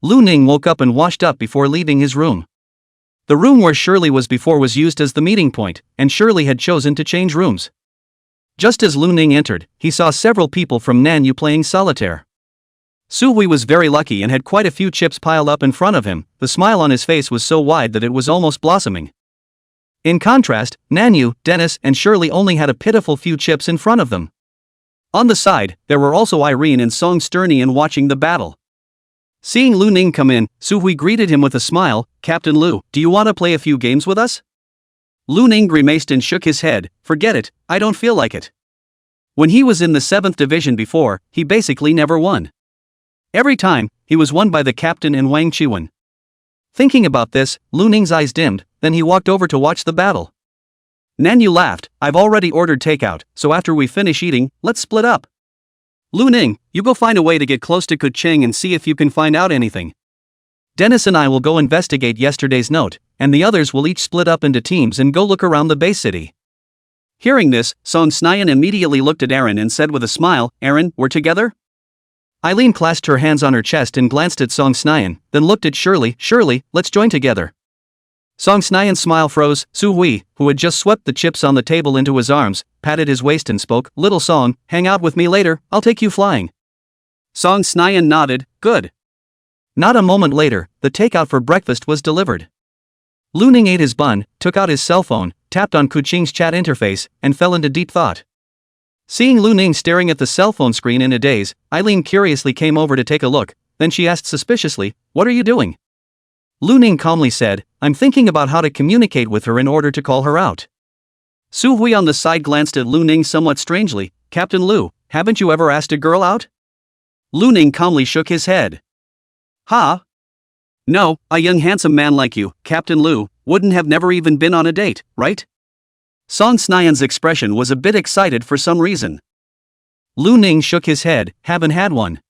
Lu Ning woke up and washed up before leaving his room. The room where Shirley was before was used as the meeting point, and Shirley had chosen to change rooms. Just as Lu Ning entered, he saw several people from Nanyu playing solitaire. Suhui was very lucky and had quite a few chips piled up in front of him, the smile on his face was so wide that it was almost blossoming. In contrast, Nanyu, Dennis and Shirley only had a pitiful few chips in front of them. On the side, there were also Irene and Song Sternian watching the battle. Seeing Lu Ning come in, Suhui greeted him with a smile, Captain Lu, do you want to play a few games with us? Lu Ning grimaced and shook his head, forget it, I don't feel like it. When he was in the 7th division before, he basically never won. Every time, he was won by the captain and Wang Chiwen. Thinking about this, Lu Ning's eyes dimmed, then he walked over to watch the battle. Nanyu laughed, I've already ordered takeout, so after we finish eating, let's split up. Lu Ning, you go find a way to get close to Kuching and see if you can find out anything. Dennis and I will go investigate yesterday's note, and the others will each split up into teams and go look around the base city. Hearing this, Song Snyan immediately looked at Aaron and said with a smile, Aaron, we're together? Eileen clasped her hands on her chest and glanced at Song Snyan, then looked at Shirley, Shirley, let's join together. Song Snyan's smile froze, Suhui, who had just swept the chips on the table into his arms, patted his waist and spoke, little Song, hang out with me later, I'll take you flying. Song Snyan nodded, good. Not a moment later, the takeout for breakfast was delivered. Lu Ning ate his bun, took out his cell phone, tapped on Kuching's chat interface, and fell into deep thought. Seeing Lu Ning staring at the cell phone screen in a daze, Eileen curiously came over to take a look, then she asked suspiciously, what are you doing? Lu Ning calmly said, I'm thinking about how to communicate with her in order to call her out. Su Hui on the side glanced at Lu Ning somewhat strangely, Captain Lu, haven't you ever asked a girl out? Lu Ning calmly shook his head. Huh? No, a young handsome man like you, Captain Lu, wouldn't have never even been on a date, right? Song Snyan's expression was a bit excited for some reason. Lu Ning shook his head, haven't had one.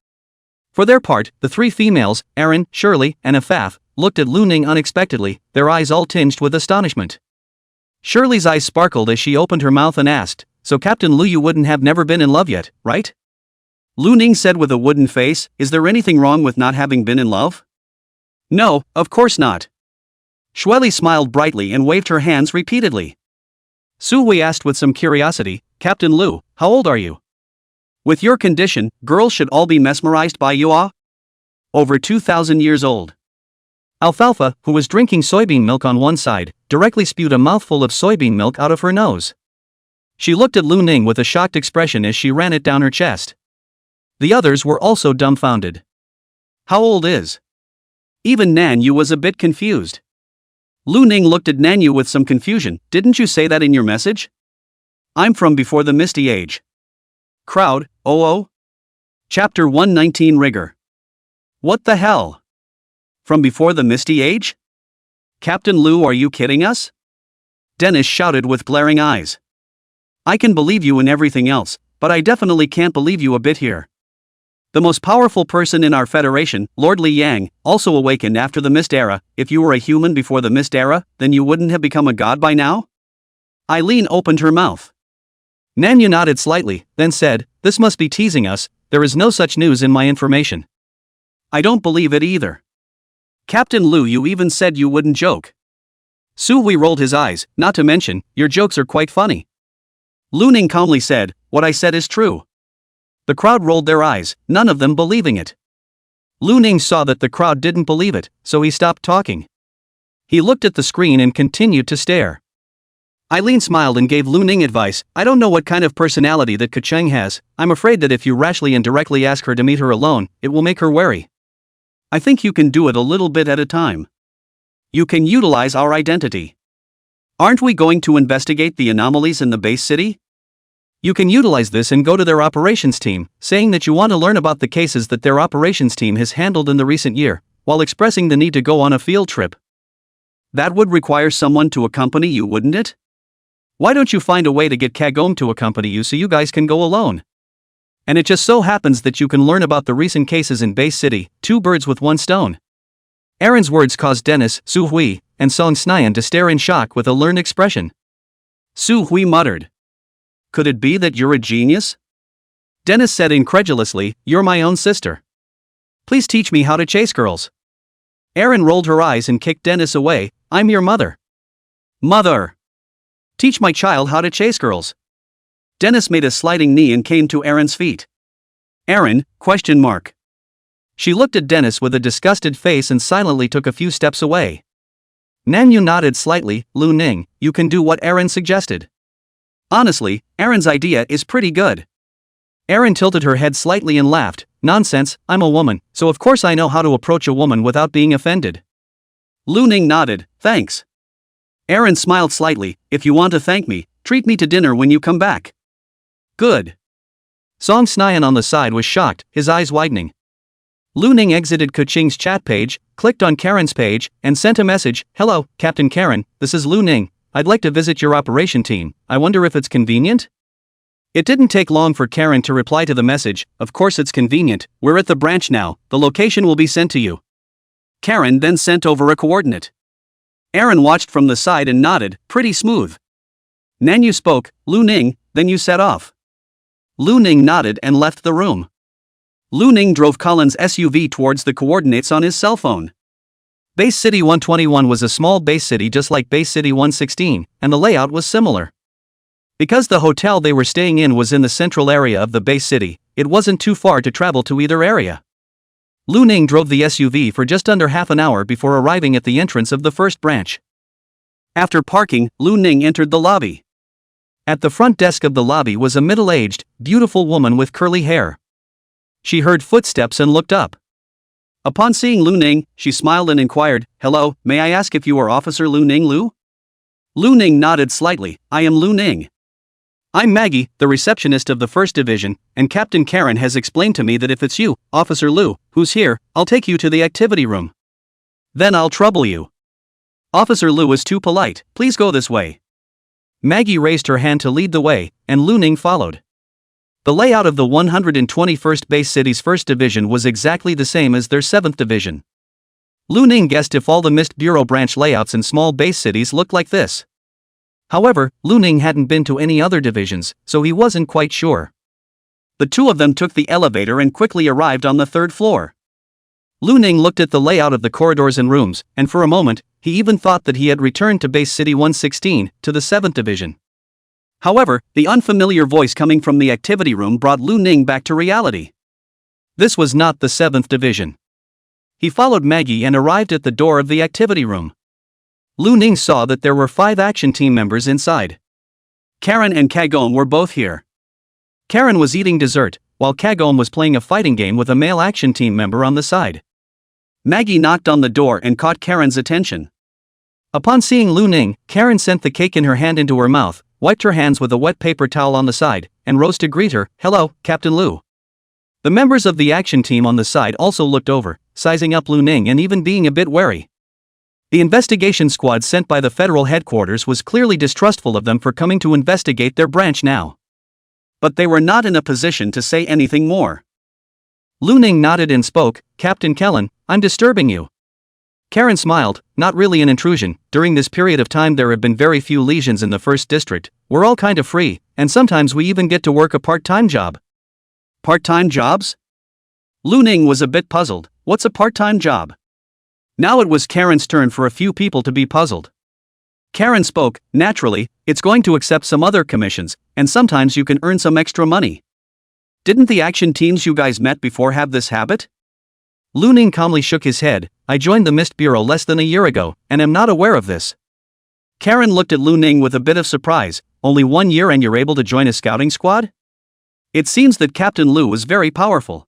For their part, the 3 females, Aaron, Shirley, and Afaf, looked at Lu Ning unexpectedly, their eyes all tinged with astonishment. Shirley's eyes sparkled as she opened her mouth and asked, so Captain Lu, you wouldn't have never been in love yet, right? Lu Ning said with a wooden face, is there anything wrong with not having been in love? No, of course not. Shueli smiled brightly and waved her hands repeatedly. Su Hui asked with some curiosity, Captain Lu, how old are you? With your condition, girls should all be mesmerized by you, ah? Over 2,000 years old. Alfalfa, who was drinking soybean milk on one side, directly spewed a mouthful of soybean milk out of her nose. She looked at Lu Ning with a shocked expression as she ran it down her chest. The others were also dumbfounded. How old is? Even Nan Yu was a bit confused. Lu Ning looked at Nanyu with some confusion. Didn't you say that in your message? I'm from before the Misty Age. Crowd, oh. Chapter 119 Rigor. What the hell? From before the Misty Age? Captain Lu, are you kidding us? Dennis shouted with glaring eyes. I can believe you in everything else, but I definitely can't believe you a bit here. The most powerful person in our federation, Lord Li Yang, also awakened after the Mist Era. If you were a human before the Mist Era, then you wouldn't have become a god by now? Eileen opened her mouth. Nanyu nodded slightly, then said, This must be teasing us, there is no such news in my information. I don't believe it either. Captain Lu, you even said you wouldn't joke. Su Hui rolled his eyes, not to mention, your jokes are quite funny. Lu Ning calmly said, What I said is true. The crowd rolled their eyes, none of them believing it. Lu Ning saw that the crowd didn't believe it, so he stopped talking. He looked at the screen and continued to stare. Eileen smiled and gave Lu Ning advice. I don't know what kind of personality that Kacheng has. I'm afraid that if you rashly and directly ask her to meet her alone, it will make her wary. I think you can do it a little bit at a time. You can utilize our identity. Aren't we going to investigate the anomalies in the base city? You can utilize this and go to their operations team, saying that you want to learn about the cases that their operations team has handled in the recent year, while expressing the need to go on a field trip. That would require someone to accompany you, wouldn't it? Why don't you find a way to get Kagome to accompany you so you guys can go alone? And it just so happens that you can learn about the recent cases in Base City, 2 birds with 1 stone. Aaron's words caused Dennis, Su Hui, and Song Snyan to stare in shock with a learned expression. Su Hui muttered. Could it be that you're a genius? Dennis said incredulously, You're my own sister. Please teach me how to chase girls. Aaron rolled her eyes and kicked Dennis away. I'm your mother. Mother! Teach my child how to chase girls. Dennis made a sliding knee and came to Aaron's feet. Aaron? She looked at Dennis with a disgusted face and silently took a few steps away. Nanyu nodded slightly. Lu Ning, you can do what Aaron suggested. Honestly, Aaron's idea is pretty good. Aaron tilted her head slightly and laughed. Nonsense, I'm a woman, so of course I know how to approach a woman without being offended. Lu Ning nodded, thanks. Aaron smiled slightly. If you want to thank me, treat me to dinner when you come back. Good. Song Snyan on the side was shocked, his eyes widening. Lu Ning exited Kuching's chat page, clicked on Karen's page, and sent a message. Hello, Captain Karen, this is Lu Ning. I'd like to visit your operation team. I wonder if it's convenient? It didn't take long for Karen to reply to the message. Of course it's convenient. We're at the branch now. The location will be sent to you. Karen then sent over a coordinate. Aaron watched from the side and nodded, pretty smooth. Nanyu spoke, Lu Ning, then you set off. Lu Ning nodded and left the room. Lu Ning drove Colin's SUV towards the coordinates on his cell phone. Base City 121 was a small base city just like Base City 116, and the layout was similar. Because the hotel they were staying in was in the central area of the base city, it wasn't too far to travel to either area. Lu Ning drove the SUV for just under half an hour before arriving at the entrance of the first branch. After parking, Lu Ning entered the lobby. At the front desk of the lobby was a middle-aged, beautiful woman with curly hair. She heard footsteps and looked up. Upon seeing Lu Ning, she smiled and inquired, Hello, may I ask if you are Officer Lu Ning Lu? Lu Ning nodded slightly, I am Lu Ning. I'm Maggie, the receptionist of the 1st Division, and Captain Karen has explained to me that if it's you, Officer Lu, who's here, I'll take you to the activity room. Then I'll trouble you. Officer Lu is too polite, please go this way. Maggie raised her hand to lead the way, and Lu Ning followed. The layout of the 121st Base City's 1st Division was exactly the same as their 7th Division. Lu Ning guessed if all the Mist Bureau branch layouts in small base cities looked like this. However, Lu Ning hadn't been to any other divisions, so he wasn't quite sure. The two of them took the elevator and quickly arrived on the 3rd floor. Lu Ning looked at the layout of the corridors and rooms, and for a moment, he even thought that he had returned to Base City 116, to the 7th Division. However, the unfamiliar voice coming from the activity room brought Lu Ning back to reality. This was not the 7th Division. He followed Maggie and arrived at the door of the activity room. Lu Ning saw that there were 5 action team members inside. Karen and Kagome were both here. Karen was eating dessert, while Kagome was playing a fighting game with a male action team member on the side. Maggie knocked on the door and caught Karen's attention. Upon seeing Lu Ning, Karen sent the cake in her hand into her mouth, wiped her hands with a wet paper towel on the side, and rose to greet her. "Hello, Captain Lu." The members of the action team on the side also looked over, sizing up Lu Ning and even being a bit wary. The investigation squad sent by the federal headquarters was clearly distrustful of them for coming to investigate their branch now. But they were not in a position to say anything more. Lu Ning nodded and spoke, "Captain Kellen, I'm disturbing you." Karen smiled, "Not really an intrusion. During this period of time there have been very few lesions in the first district. We're all kind of free, and sometimes we even get to work a part-time job." Part-time jobs? Lu Ning was a bit puzzled. What's a part-time job? Now it was Karen's turn for a few people to be puzzled. Karen spoke, "Naturally, it's going to accept some other commissions, and sometimes you can earn some extra money. Didn't the action teams you guys met before have this habit?" Lu Ning calmly shook his head. "I joined the Mist Bureau less than a year ago, and am not aware of this." Karen looked at Lu Ning with a bit of surprise. "Only 1 year and you're able to join a scouting squad? It seems that Captain Lu was very powerful."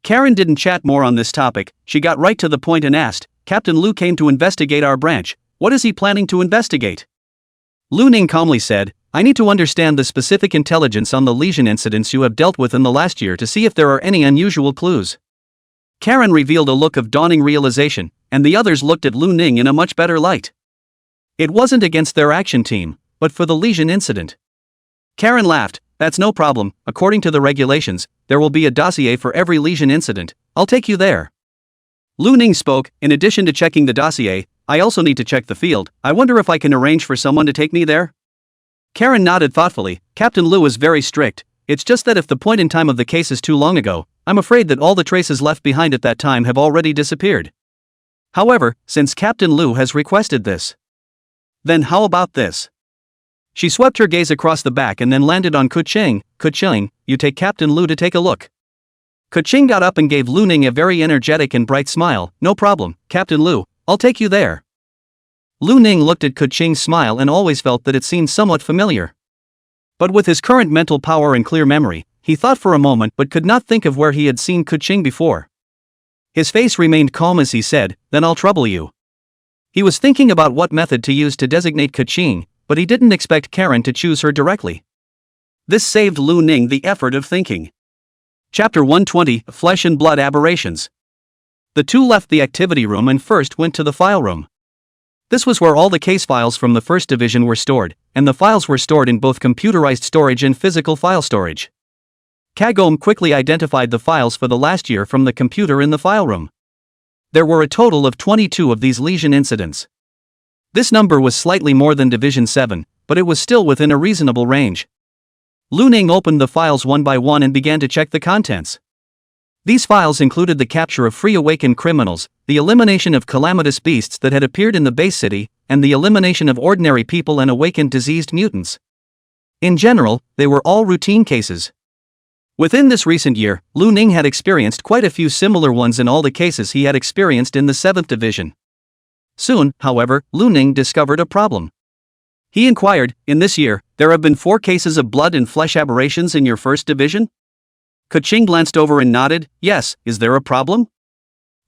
Karen didn't chat more on this topic. She got right to the point and asked, "Captain Lu came to investigate our branch. What is he planning to investigate?" Lu Ning calmly said, "I need to understand the specific intelligence on the lesion incidents you have dealt with in the last year to see if there are any unusual clues." Karen revealed a look of dawning realization, and the others looked at Lu Ning in a much better light. It wasn't against their action team, but for the lesion incident. Karen laughed, "That's no problem. According to the regulations, there will be a dossier for every lesion incident. I'll take you there." Lu Ning spoke, "In addition to checking the dossier, I also need to check the field. I wonder if I can arrange for someone to take me there?" Karen nodded thoughtfully. "Captain Lu is very strict. It's just that if the point in time of the case is too long ago, I'm afraid that all the traces left behind at that time have already disappeared. However, since Captain Lu has requested this, then how about this?" She swept her gaze across the back and then landed on Kuching. "Kuching, you take Captain Lu to take a look." Kuching got up and gave Lu Ning a very energetic and bright smile. "No problem, Captain Lu, I'll take you there." Lu Ning looked at Kuching's smile and always felt that it seemed somewhat familiar. But with his current mental power and clear memory, he thought for a moment but could not think of where he had seen Kuching before. His face remained calm as he said, "Then I'll trouble you." He was thinking about what method to use to designate Kuching, but he didn't expect Karen to choose her directly. This saved Lu Ning the effort of thinking. Chapter 120, Flesh and Blood Aberrations. The two left the activity room and first went to the file room. This was where all the case files from the first division were stored, and the files were stored in both computerized storage and physical file storage. Kagome quickly identified the files for the last year from the computer in the file room. There were a total of 22 of these lesion incidents. This number was slightly more than Division 7, but it was still within a reasonable range. Lu Ning opened the files one by one and began to check the contents. These files included the capture of free awakened criminals, the elimination of calamitous beasts that had appeared in the base city, and the elimination of ordinary people and awakened diseased mutants. In general, they were all routine cases. Within this recent year, Lu Ning had experienced quite a few similar ones in all the cases he had experienced in the 7th Division. Soon, however, Lu Ning discovered a problem. He inquired, "In this year, there have been 4 cases of blood and flesh aberrations in your 1st Division?" Kuching glanced over and nodded, "Yes, is there a problem?"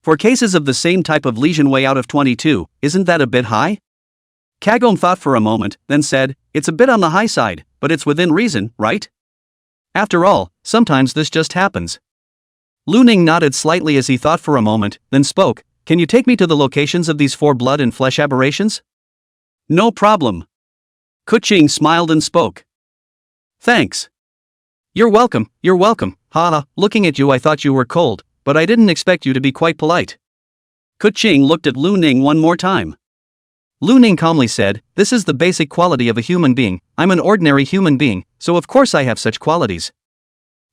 "For cases of the same type of lesion way out of 22, isn't that a bit high?" Kagome thought for a moment, then said, "It's a bit on the high side, but it's within reason, right? After all, sometimes this just happens." Lu Ning nodded slightly as he thought for a moment, then spoke, "Can you take me to the locations of these 4 blood and flesh aberrations?" "No problem." Kuching smiled and spoke. "Thanks." You're welcome, haha, looking at you I thought you were cold, but I didn't expect you to be quite polite." Kuching looked at Lu Ning one more time. Lu Ning calmly said, "This is the basic quality of a human being. I'm an ordinary human being, so of course I have such qualities."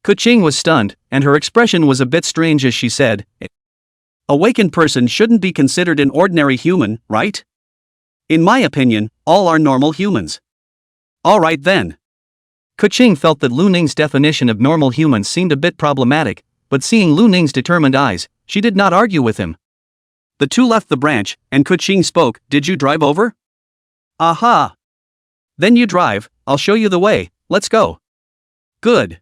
Kuching was stunned, and her expression was a bit strange as she said, "Awakened person shouldn't be considered an ordinary human, right? In my opinion, all are normal humans." "All right then." Kuching felt that Lu Ning's definition of normal humans seemed a bit problematic, but seeing Lu Ning's determined eyes, she did not argue with him. The two left the branch, and Kuching spoke, "Did you drive over?" "Aha! Then you drive, I'll show you the way, let's go." "Good."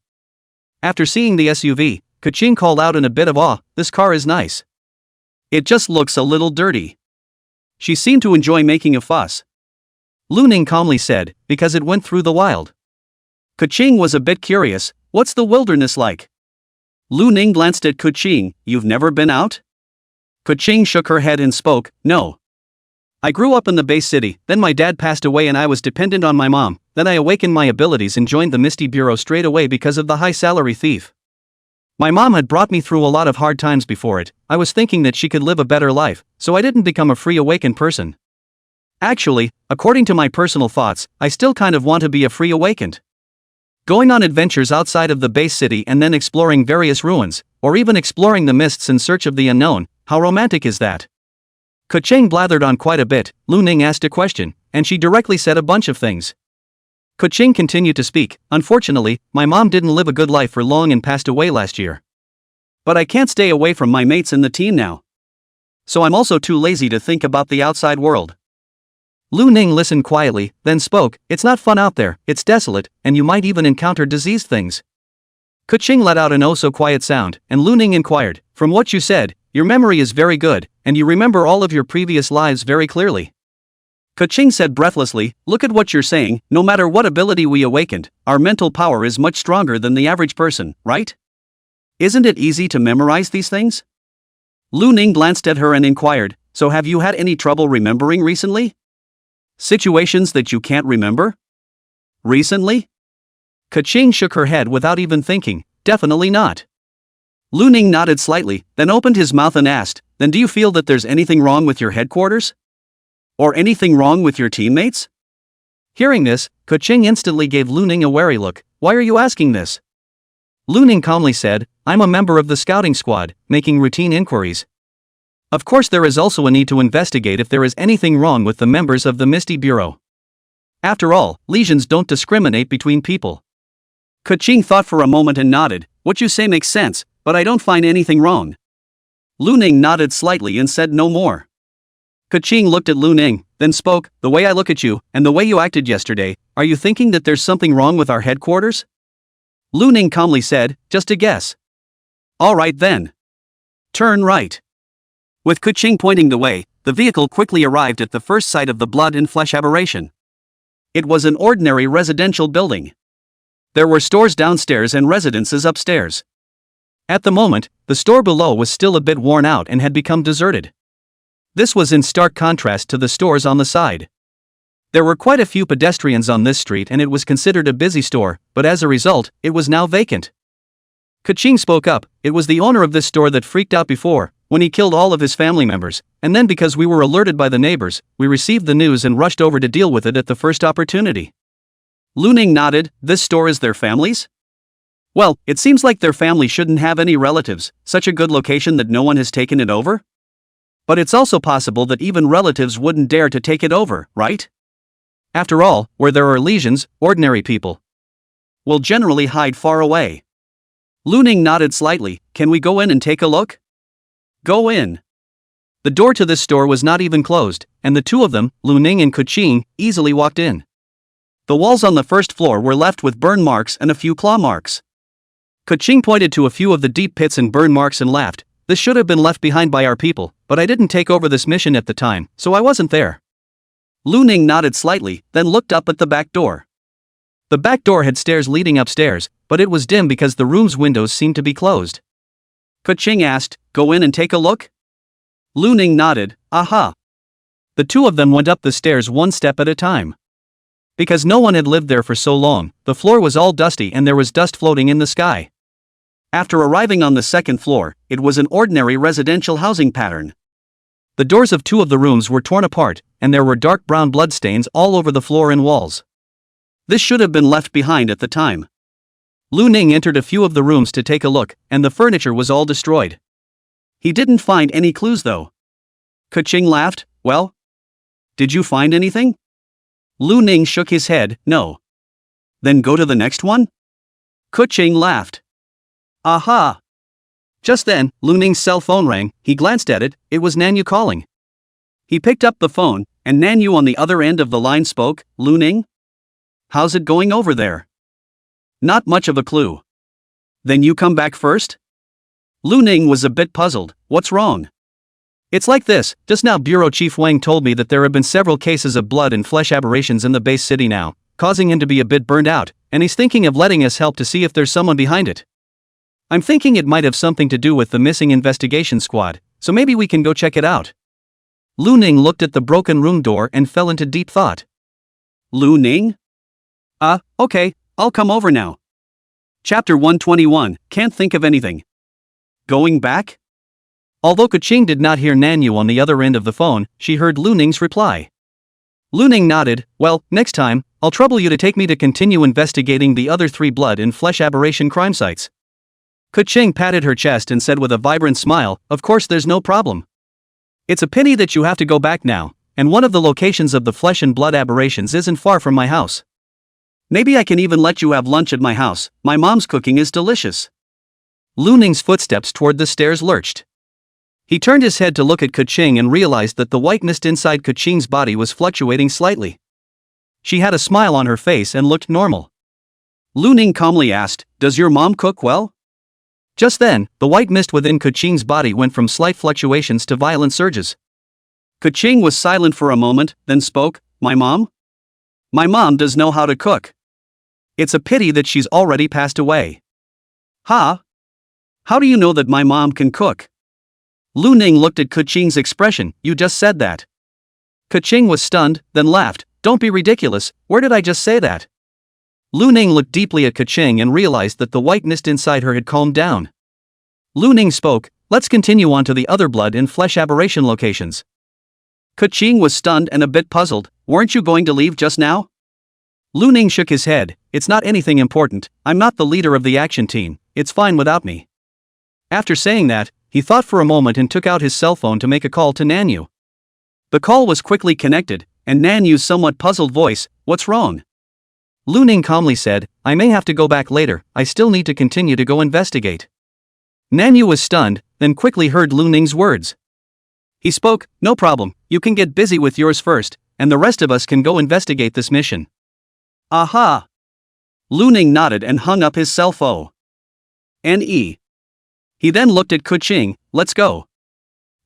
After seeing the SUV, Kuching called out in a bit of awe, "This car is nice. It just looks a little dirty." She seemed to enjoy making a fuss. Lu Ning calmly said, because it went through the wild. Kuching was a bit curious, what's the wilderness like? Lu Ning glanced at Kuching, you've never been out? Kuching shook her head and spoke, no. I grew up in the base city, then my dad passed away and I was dependent on my mom, then I awakened my abilities and joined the Misty Bureau straight away because of the high salary thief. My mom had brought me through a lot of hard times before it, I was thinking that she could live a better life, so I didn't become a free awakened person. Actually, according to my personal thoughts, I still kind of want to be a free awakened. Going on adventures outside of the base city and then exploring various ruins, or even exploring the mists in search of the unknown, how romantic is that? Kuching blathered on quite a bit. Lu Ning asked a question, and she directly said a bunch of things. Kuching continued to speak, unfortunately, my mom didn't live a good life for long and passed away last year. But I can't stay away from my mates in the team now. So I'm also too lazy to think about the outside world. Lu Ning listened quietly, then spoke, it's not fun out there, it's desolate, and you might even encounter diseased things. Kuching let out an oh-so-quiet sound, and Lu Ning inquired, from what you said, your memory is very good, and you remember all of your previous lives very clearly. Kuching said breathlessly, look at what you're saying, no matter what ability we awakened, our mental power is much stronger than the average person, right? Isn't it easy to memorize these things? Lu Ning glanced at her and inquired, so have you had any trouble remembering recently? Situations that you can't remember? Recently? Kuching shook her head without even thinking, definitely not. Lu Ning nodded slightly, then opened his mouth and asked, then do you feel that there's anything wrong with your headquarters? Or anything wrong with your teammates? Hearing this, Kuching instantly gave Lu Ning a wary look, why are you asking this? Lu Ning calmly said, I'm a member of the scouting squad, making routine inquiries. Of course there is also a need to investigate if there is anything wrong with the members of the Misty Bureau. After all, legions don't discriminate between people. Kuching thought for a moment and nodded, what you say makes sense, but I don't find anything wrong. Lu Ning nodded slightly and said no more. Kuching looked at Lu Ning, then spoke, the way I look at you, and the way you acted yesterday, are you thinking that there's something wrong with our headquarters? Lu Ning calmly said, just a guess. Alright then. Turn right. With Kuching pointing the way, the vehicle quickly arrived at the first sight of the blood and flesh aberration. It was an ordinary residential building. There were stores downstairs and residences upstairs. At the moment, the store below was still a bit worn out and had become deserted. This was in stark contrast to the stores on the side. There were quite a few pedestrians on this street and it was considered a busy store, but as a result, it was now vacant. Kuching spoke up, it was the owner of this store that freaked out before, when he killed all of his family members, and then because we were alerted by the neighbors, we received the news and rushed over to deal with it at the first opportunity. Lu Ning nodded, this store is their family's? Well, it seems like their family shouldn't have any relatives, such a good location that no one has taken it over? But it's also possible that even relatives wouldn't dare to take it over, right? After all, where there are legions, ordinary people will generally hide far away. Lu Ning nodded slightly, can we go in and take a look? Go in. The door to this store was not even closed, and the two of them, Lu Ning and Kuching, easily walked in. The walls on the first floor were left with burn marks and a few claw marks. Kuching pointed to a few of the deep pits and burn marks and laughed, this should have been left behind by our people, but I didn't take over this mission at the time, so I wasn't there. Lu Ning nodded slightly, then looked up at the back door. The back door had stairs leading upstairs, but it was dim because the room's windows seemed to be closed. Kuching asked, go in and take a look? Lu Ning nodded, aha. The two of them went up the stairs one step at a time. Because no one had lived there for so long, the floor was all dusty and there was dust floating in the sky. After arriving on the second floor, it was an ordinary residential housing pattern. The doors of two of the rooms were torn apart, and there were dark brown bloodstains all over the floor and walls. This should have been left behind at the time. Lu Ning entered a few of the rooms to take a look, and the furniture was all destroyed. He didn't find any clues though. Kuching laughed, well? Did you find anything? Lu Ning shook his head, no. Then go to the next one? Kuching laughed. Aha! Just then, Lu Ning's cell phone rang, he glanced at it, it was Nanyu calling. He picked up the phone, and Nanyu on the other end of the line spoke, Lu Ning? How's it going over there? Not much of a clue. Then you come back first? Lu Ning was a bit puzzled, what's wrong? It's like this, just now Bureau Chief Wang told me that there have been several cases of blood and flesh aberrations in the base city now, causing him to be a bit burned out, and he's thinking of letting us help to see if there's someone behind it. I'm thinking it might have something to do with the missing investigation squad, so maybe we can go check it out. Lu Ning looked at the broken room door and fell into deep thought. Lu Ning? Okay, I'll come over now. Chapter 121, Can't think of anything. Going back? Although Kuching did not hear Nanyu on the other end of the phone, she heard Lu Ning's reply. Lu Ning nodded. Well, next time, I'll trouble you to take me to continue investigating the other 3 blood and flesh aberration crime sites. Kuching patted her chest and said with a vibrant smile, of course there's no problem. It's a pity that you have to go back now, and one of the locations of the flesh and blood aberrations isn't far from my house. Maybe I can even let you have lunch at my house, my mom's cooking is delicious. Lu Ning's footsteps toward the stairs lurched. He turned his head to look at Kuching and realized that the white mist inside Kuching's body was fluctuating slightly. She had a smile on her face and looked normal. Lu Ning calmly asked, Does your mom cook well? Just then, the white mist within Kuching's body went from slight fluctuations to violent surges. Kuching was silent for a moment, then spoke, My mom? My mom does know how to cook. It's a pity that she's already passed away. Huh? How do you know that my mom can cook? Lu Ning looked at Kuching's expression. You just said that. Kuching was stunned, then laughed. Don't be ridiculous, where did I just say that? Lu Ning looked deeply at Kuching and realized that the white mist inside her had calmed down. Lu Ning spoke, let's continue on to the other blood and flesh aberration locations. Kuching was stunned and a bit puzzled. Weren't you going to leave just now? Lu Ning shook his head. It's not anything important, I'm not the leader of the action team, it's fine without me. After saying that, he thought for a moment and took out his cell phone to make a call to Nanyu. The call was quickly connected, and Nanyu's somewhat puzzled voice, What's wrong? Lu Ning calmly said, I may have to go back later, I still need to continue to go investigate. Nanyu was stunned, then quickly heard Lu Ning's words. He spoke, No problem, you can get busy with yours first, and the rest of us can go investigate this mission. Aha! Lu Ning nodded and hung up his cell phone. N.E. He then looked at Kuching, Let's go.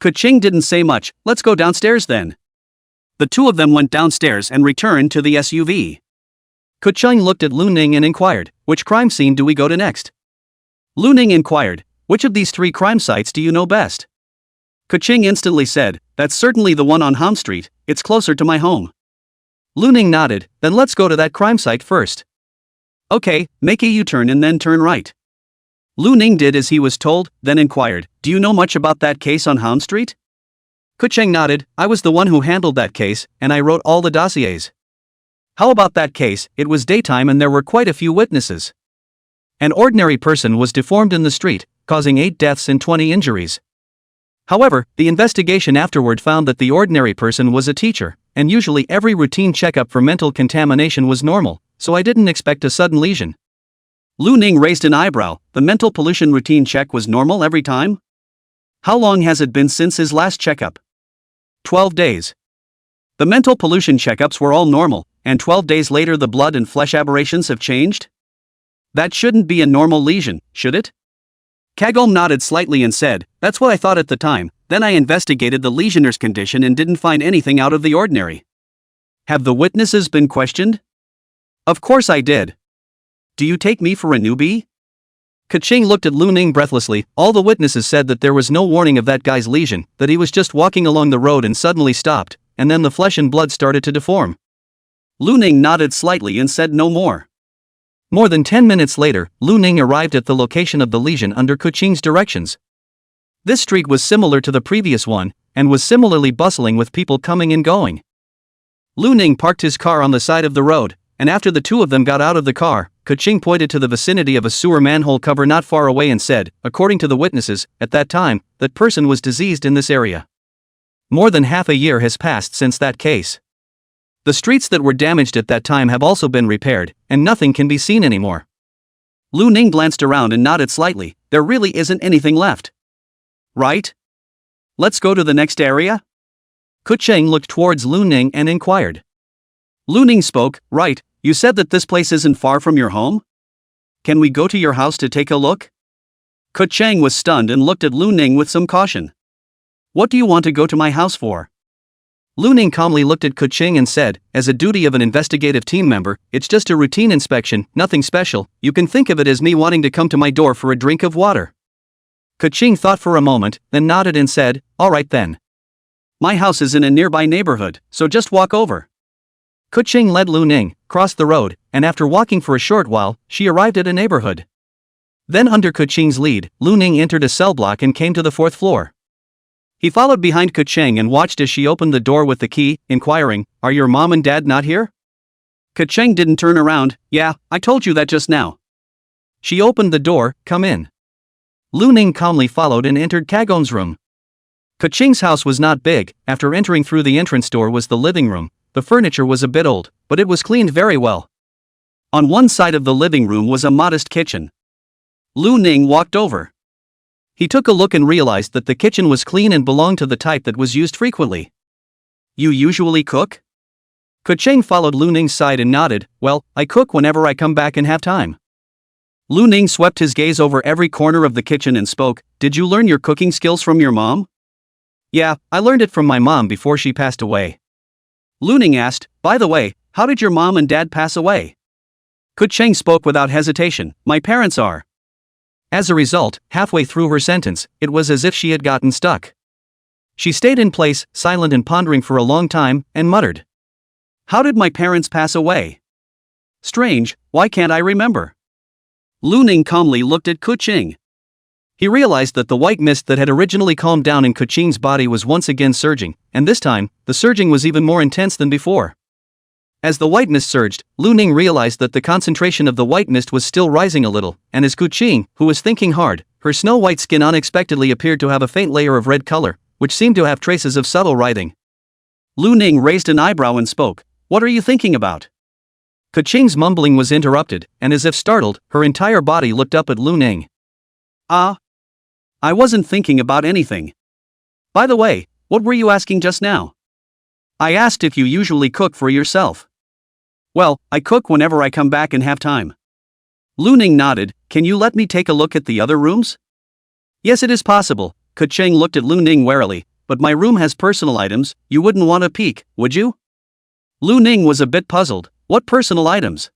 Kuching didn't say much, Let's go downstairs then. The two of them went downstairs and returned to the SUV. Kuching looked at Lu Ning and inquired, Which crime scene do we go to next? Lu Ning inquired, Which of these 3 crime sites do you know best? Kuching instantly said, That's certainly the one on Ham Street, it's closer to my home. Lu Ning nodded, Then let's go to that crime site first. Okay, make a U-turn and then turn right. Lu Ning did as he was told, then inquired, Do you know much about that case on Ham Street? Kuching nodded, I was the one who handled that case, and I wrote all the dossiers. How about that case? It was daytime and there were quite a few witnesses. An ordinary person was deformed in the street, causing 8 deaths and 20 injuries. However, the investigation afterward found that the ordinary person was a teacher, and usually every routine checkup for mental contamination was normal, so I didn't expect a sudden lesion. Lu Ning raised an eyebrow. The mental pollution routine check was normal every time? How long has it been since his last checkup? 12 days. The mental pollution checkups were all normal, and 12 days later the blood and flesh aberrations have changed? That shouldn't be a normal lesion, should it? Kagome nodded slightly and said, That's what I thought at the time, then I investigated the lesioner's condition and didn't find anything out of the ordinary. Have the witnesses been questioned? Of course I did. Do you take me for a newbie? Kuching looked at Lu Ning breathlessly. All the witnesses said that there was no warning of that guy's lesion, that he was just walking along the road and suddenly stopped, and then the flesh and blood started to deform. Lu Ning nodded slightly and said no more. More than 10 minutes later, Lu Ning arrived at the location of the lesion under Kuching's directions. This street was similar to the previous one, and was similarly bustling with people coming and going. Lu Ning parked his car on the side of the road, and after the two of them got out of the car, Kuching pointed to the vicinity of a sewer manhole cover not far away and said, according to the witnesses, at that time, that person was diseased in this area. More than half a year has passed since that case. The streets that were damaged at that time have also been repaired, and nothing can be seen anymore. Lu Ning glanced around and nodded slightly. There really isn't anything left. Right? Let's go to the next area? Kuching looked towards Lu Ning and inquired. Lu Ning spoke, Right, you said that this place isn't far from your home? Can we go to your house to take a look? Kuching was stunned and looked at Lu Ning with some caution. What do you want to go to my house for? Lu Ning calmly looked at Kuching and said, as a duty of an investigative team member, it's just a routine inspection, nothing special, you can think of it as me wanting to come to my door for a drink of water. Kuching thought for a moment, then nodded and said, alright then. My house is in a nearby neighborhood, so just walk over. Kuching led Lu Ning, crossed the road, and after walking for a short while, she arrived at a neighborhood. Then under Kuching's lead, Lu Ning entered a cell block and came to the 4th floor. He followed behind Kuching and watched as she opened the door with the key, inquiring, are your mom and dad not here? Kuching didn't turn around. Yeah, I told you that just now. She opened the door, come in. Lu Ning calmly followed and entered Kagong's room. Kuching's house was not big. After entering through the entrance door was the living room. The furniture was a bit old, but it was cleaned very well. On one side of the living room was a modest kitchen. Lu Ning walked over. He took a look and realized that the kitchen was clean and belonged to the type that was used frequently. You usually cook? Kuching followed Lu Ning's side and nodded, well, I cook whenever I come back and have time. Lu Ning swept his gaze over every corner of the kitchen and spoke, did you learn your cooking skills from your mom? Yeah, I learned it from my mom before she passed away. Lu Ning asked, by the way, how did your mom and dad pass away? Kuching spoke without hesitation, my parents are. As a result, halfway through her sentence, it was as if she had gotten stuck. She stayed in place, silent and pondering for a long time, and muttered. How did my parents pass away? Strange, why can't I remember? Lu Ning calmly looked at Kuching. He realized that the white mist that had originally calmed down in Kuching's body was once again surging, and this time, the surging was even more intense than before. As the white mist surged, Lu Ning realized that the concentration of the white mist was still rising a little, and as Kuching, who was thinking hard, her snow-white skin unexpectedly appeared to have a faint layer of red color, which seemed to have traces of subtle writhing. Lu Ning raised an eyebrow and spoke, what are you thinking about? Kuching's mumbling was interrupted, and as if startled, her entire body looked up at Lu Ning. I wasn't thinking about anything. By the way, what were you asking just now? I asked if you usually cook for yourself. Well, I cook whenever I come back and have time. Lu Ning nodded, can you let me take a look at the other rooms? Yes, it is possible. Kuching looked at Lu Ning warily, but my room has personal items, you wouldn't want a peek, would you? Lu Ning was a bit puzzled, what personal items?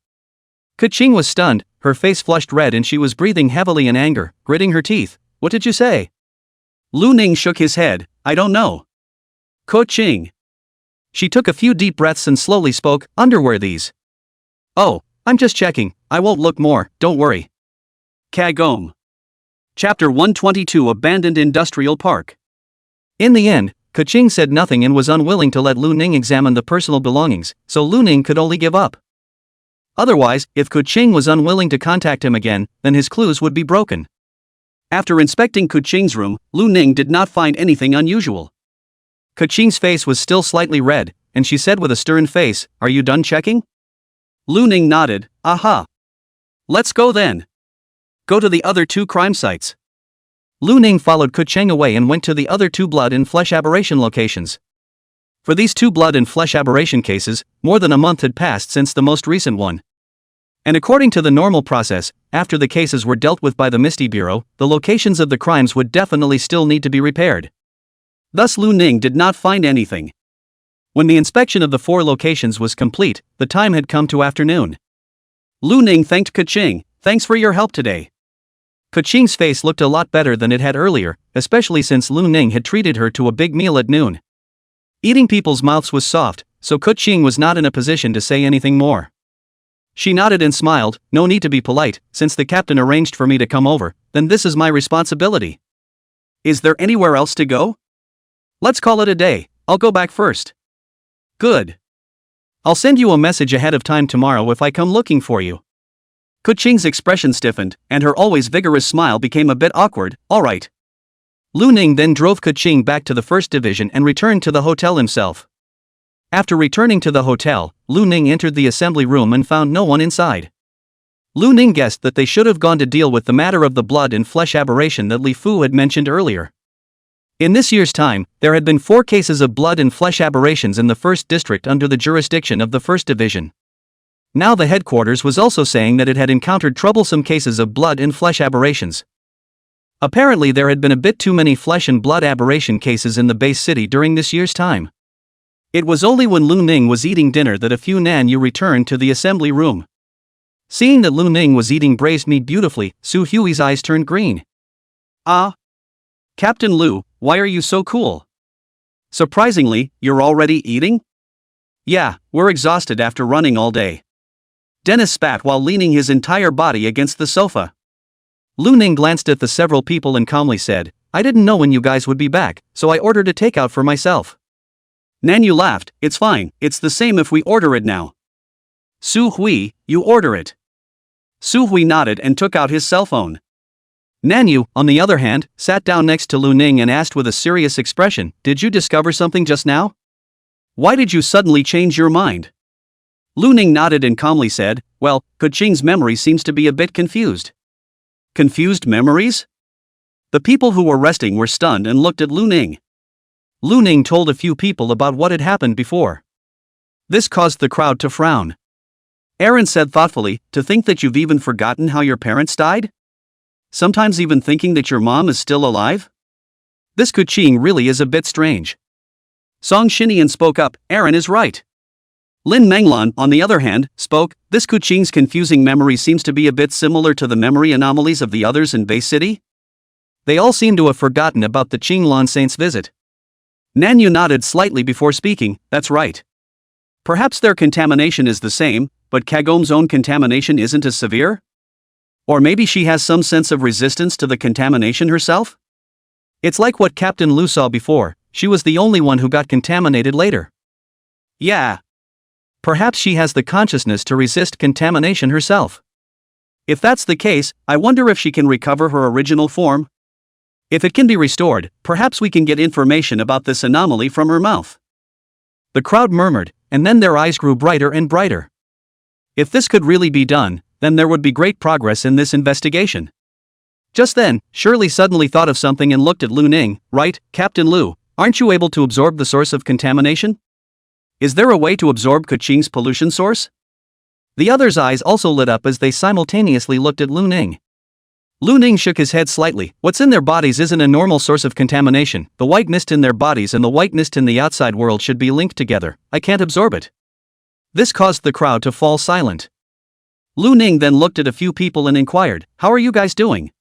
Kuching was stunned, her face flushed red and she was breathing heavily in anger, gritting her teeth. What did you say? Lu Ning shook his head, I don't know. Kuching. She took a few deep breaths and slowly spoke, underwear these. Oh, I'm just checking, I won't look more, don't worry. Kagong. Chapter 122 Abandoned Industrial Park. In the end, Kuching said nothing and was unwilling to let Lu Ning examine the personal belongings, so Lu Ning could only give up. Otherwise, if Kuching was unwilling to contact him again, then his clues would be broken. After inspecting Kuching's room, Lu Ning did not find anything unusual. Kuching's face was still slightly red, and she said with a stern face, are you done checking? Lu Ning nodded, aha. Let's go then. Go to the other 2 crime sites. Lu Ning followed Kuching away and went to the other 2 blood and flesh aberration locations. For these 2 blood and flesh aberration cases, more than a month had passed since the most recent one. And according to the normal process, after the cases were dealt with by the Misty Bureau, the locations of the crimes would definitely still need to be repaired. Thus Lu Ning did not find anything. When the inspection of the 4 locations was complete, the time had come to afternoon. Lu Ning thanked Kuching, thanks for your help today. Kuching's face looked a lot better than it had earlier, especially since Lu Ning had treated her to a big meal at noon. Eating people's mouths was soft, so Kuching was not in a position to say anything more. She nodded and smiled, no need to be polite, since the captain arranged for me to come over, then this is my responsibility. Is there anywhere else to go? Let's call it a day, I'll go back first. Good. I'll send you a message ahead of time tomorrow if I come looking for you. Kuching's expression stiffened, and her always vigorous smile became a bit awkward, alright. Lu Ning then drove Kuching back to the 1st Division and returned to the hotel himself. After returning to the hotel, Lu Ning entered the assembly room and found no one inside. Lu Ning guessed that they should have gone to deal with the matter of the blood and flesh aberration that Li Fu had mentioned earlier. In this year's time, there had been 4 cases of blood and flesh aberrations in the 1st District under the jurisdiction of the 1st Division. Now the headquarters was also saying that it had encountered troublesome cases of blood and flesh aberrations. Apparently there had been a bit too many flesh and blood aberration cases in the base city during this year's time. It was only when Lu Ning was eating dinner that a few Nanyu returned to the assembly room. Seeing that Lu Ning was eating braised meat beautifully, Su Hui's eyes turned green. Ah! Captain Lu, why are you so cool? Surprisingly, you're already eating? Yeah, we're exhausted after running all day. Dennis spat while leaning his entire body against the sofa. Lu Ning glanced at the several people and calmly said, I didn't know when you guys would be back, so I ordered a takeout for myself. Nanyu laughed, it's fine, it's the same if we order it now. Su Hui, you order it. Su Hui nodded and took out his cell phone. Nanyu, on the other hand, sat down next to Lu Ning and asked with a serious expression, did you discover something just now? Why did you suddenly change your mind? Lu Ning nodded and calmly said, well, Kuching's memory seems to be a bit confused. Confused memories? The people who were resting were stunned and looked at Lu Ning. Lu Ning told a few people about what had happened before. This caused the crowd to frown. Aaron said thoughtfully, to think that you've even forgotten how your parents died? Sometimes even thinking that your mom is still alive? This Kuching really is a bit strange. Song Shinian spoke up, Aaron is right. Lin Menglan, on the other hand, spoke, this Kuching's confusing memory seems to be a bit similar to the memory anomalies of the others in Bay City. They all seem to have forgotten about the Qinglan Saint's visit. Nanyu nodded slightly before speaking, that's right. Perhaps their contamination is the same, but Kagom's own contamination isn't as severe? Or maybe she has some sense of resistance to the contamination herself? It's like what Captain Lu saw before, she was the only one who got contaminated later. Yeah. Perhaps she has the consciousness to resist contamination herself. If that's the case, I wonder if she can recover her original form? If it can be restored, perhaps we can get information about this anomaly from her mouth. The crowd murmured, and then their eyes grew brighter and brighter. If this could really be done, then there would be great progress in this investigation. Just then, Shirley suddenly thought of something and looked at Lu Ning, right, Captain Lu, aren't you able to absorb the source of contamination? Is there a way to absorb Kuching's pollution source? The others' eyes also lit up as they simultaneously looked at Lu Ning. Lu Ning shook his head slightly, what's in their bodies isn't a normal source of contamination, the white mist in their bodies and the white mist in the outside world should be linked together, I can't absorb it. This caused the crowd to fall silent. Lu Ning then looked at a few people and inquired, how are you guys doing?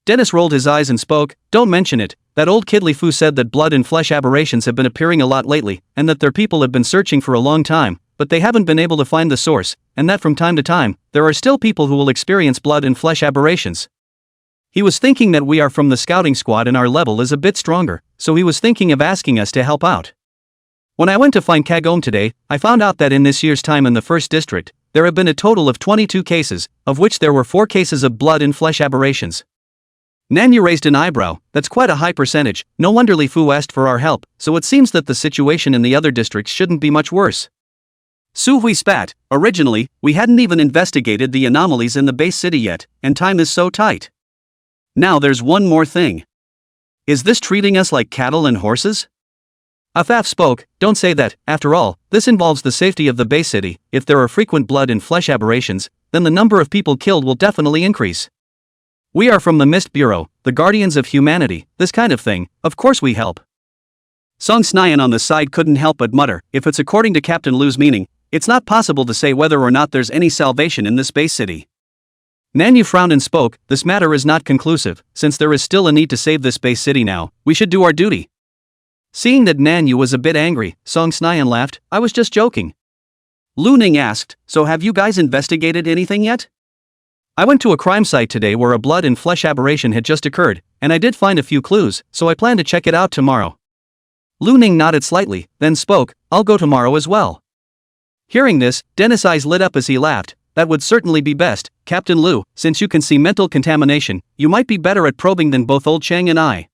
Dennis rolled his eyes and spoke, don't mention it, that old kid Li Fu said that blood and flesh aberrations have been appearing a lot lately, and that their people have been searching for a long time, but they haven't been able to find the source, and that from time to time, there are still people who will experience blood and flesh aberrations. He was thinking that we are from the scouting squad and our level is a bit stronger, so he was thinking of asking us to help out. When I went to find Kagome today, I found out that in this year's time in the 1st district, there have been a total of 22 cases, of which there were 4 cases of blood and flesh aberrations. Nanyu raised an eyebrow, that's quite a high percentage, no wonder Li Fu asked for our help, so it seems that the situation in the other districts shouldn't be much worse. Su Hui spat, originally, we hadn't even investigated the anomalies in the base city yet, and time is so tight. Now there's one more thing. Is this treating us like cattle and horses? Afaf spoke, don't say that, after all, this involves the safety of the base city, if there are frequent blood and flesh aberrations, then the number of people killed will definitely increase. We are from the Mist Bureau, the guardians of humanity, this kind of thing, of course we help. Song Snyan on the side couldn't help but mutter, if it's according to Captain Lu's meaning, it's not possible to say whether or not there's any salvation in this base city. Nanyu frowned and spoke, this matter is not conclusive, since there is still a need to save this base city now, we should do our duty. Seeing that Nanyu was a bit angry, Song Snyan laughed, I was just joking. Lu Ning asked, so have you guys investigated anything yet? I went to a crime site today where a blood and flesh aberration had just occurred, and I did find a few clues, so I plan to check it out tomorrow. Lu Ning nodded slightly, then spoke, I'll go tomorrow as well. Hearing this, Dennis' eyes lit up as he laughed, that would certainly be best, Captain Lu, since you can see mental contamination, you might be better at probing than both old Chang and I.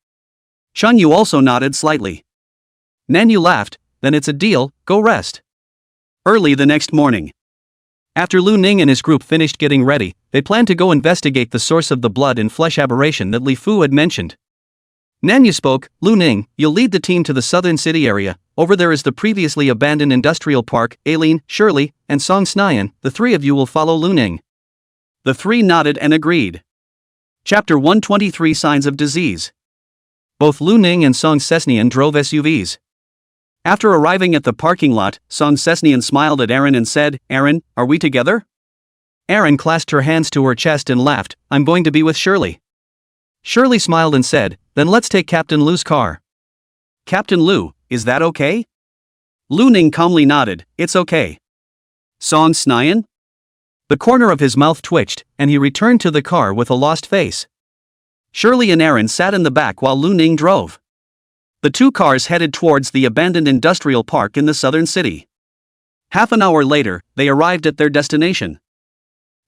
Chang Yu also nodded slightly. Nanyu laughed, then it's a deal, go rest. Early the next morning. After Lu Ning and his group finished getting ready, they planned to go investigate the source of the blood and flesh aberration that Li Fu had mentioned. Nanyu spoke, Lu Ning, you'll lead the team to the southern city area, over there is the previously abandoned industrial park, Aileen, Shirley, and Song Snyan, the 3 of you will follow Lu Ning. The 3 nodded and agreed. Chapter 123 Signs of Disease. Both Lu Ning and Song Sesnian drove SUVs. After arriving at the parking lot, Song Sesnian smiled at Aaron and said, "Aaron, are we together?" Aaron clasped her hands to her chest and laughed, "I'm going to be with Shirley." Shirley smiled and said, "Then let's take Captain Lu's car." "Captain Lu, is that okay?" Lu Ning calmly nodded, "It's okay." Song Snian? The corner of his mouth twitched, and he returned to the car with a lost face. Shirley and Aaron sat in the back while Lu Ning drove. The two cars headed towards the abandoned industrial park in the southern city. Half an hour later, they arrived at their destination.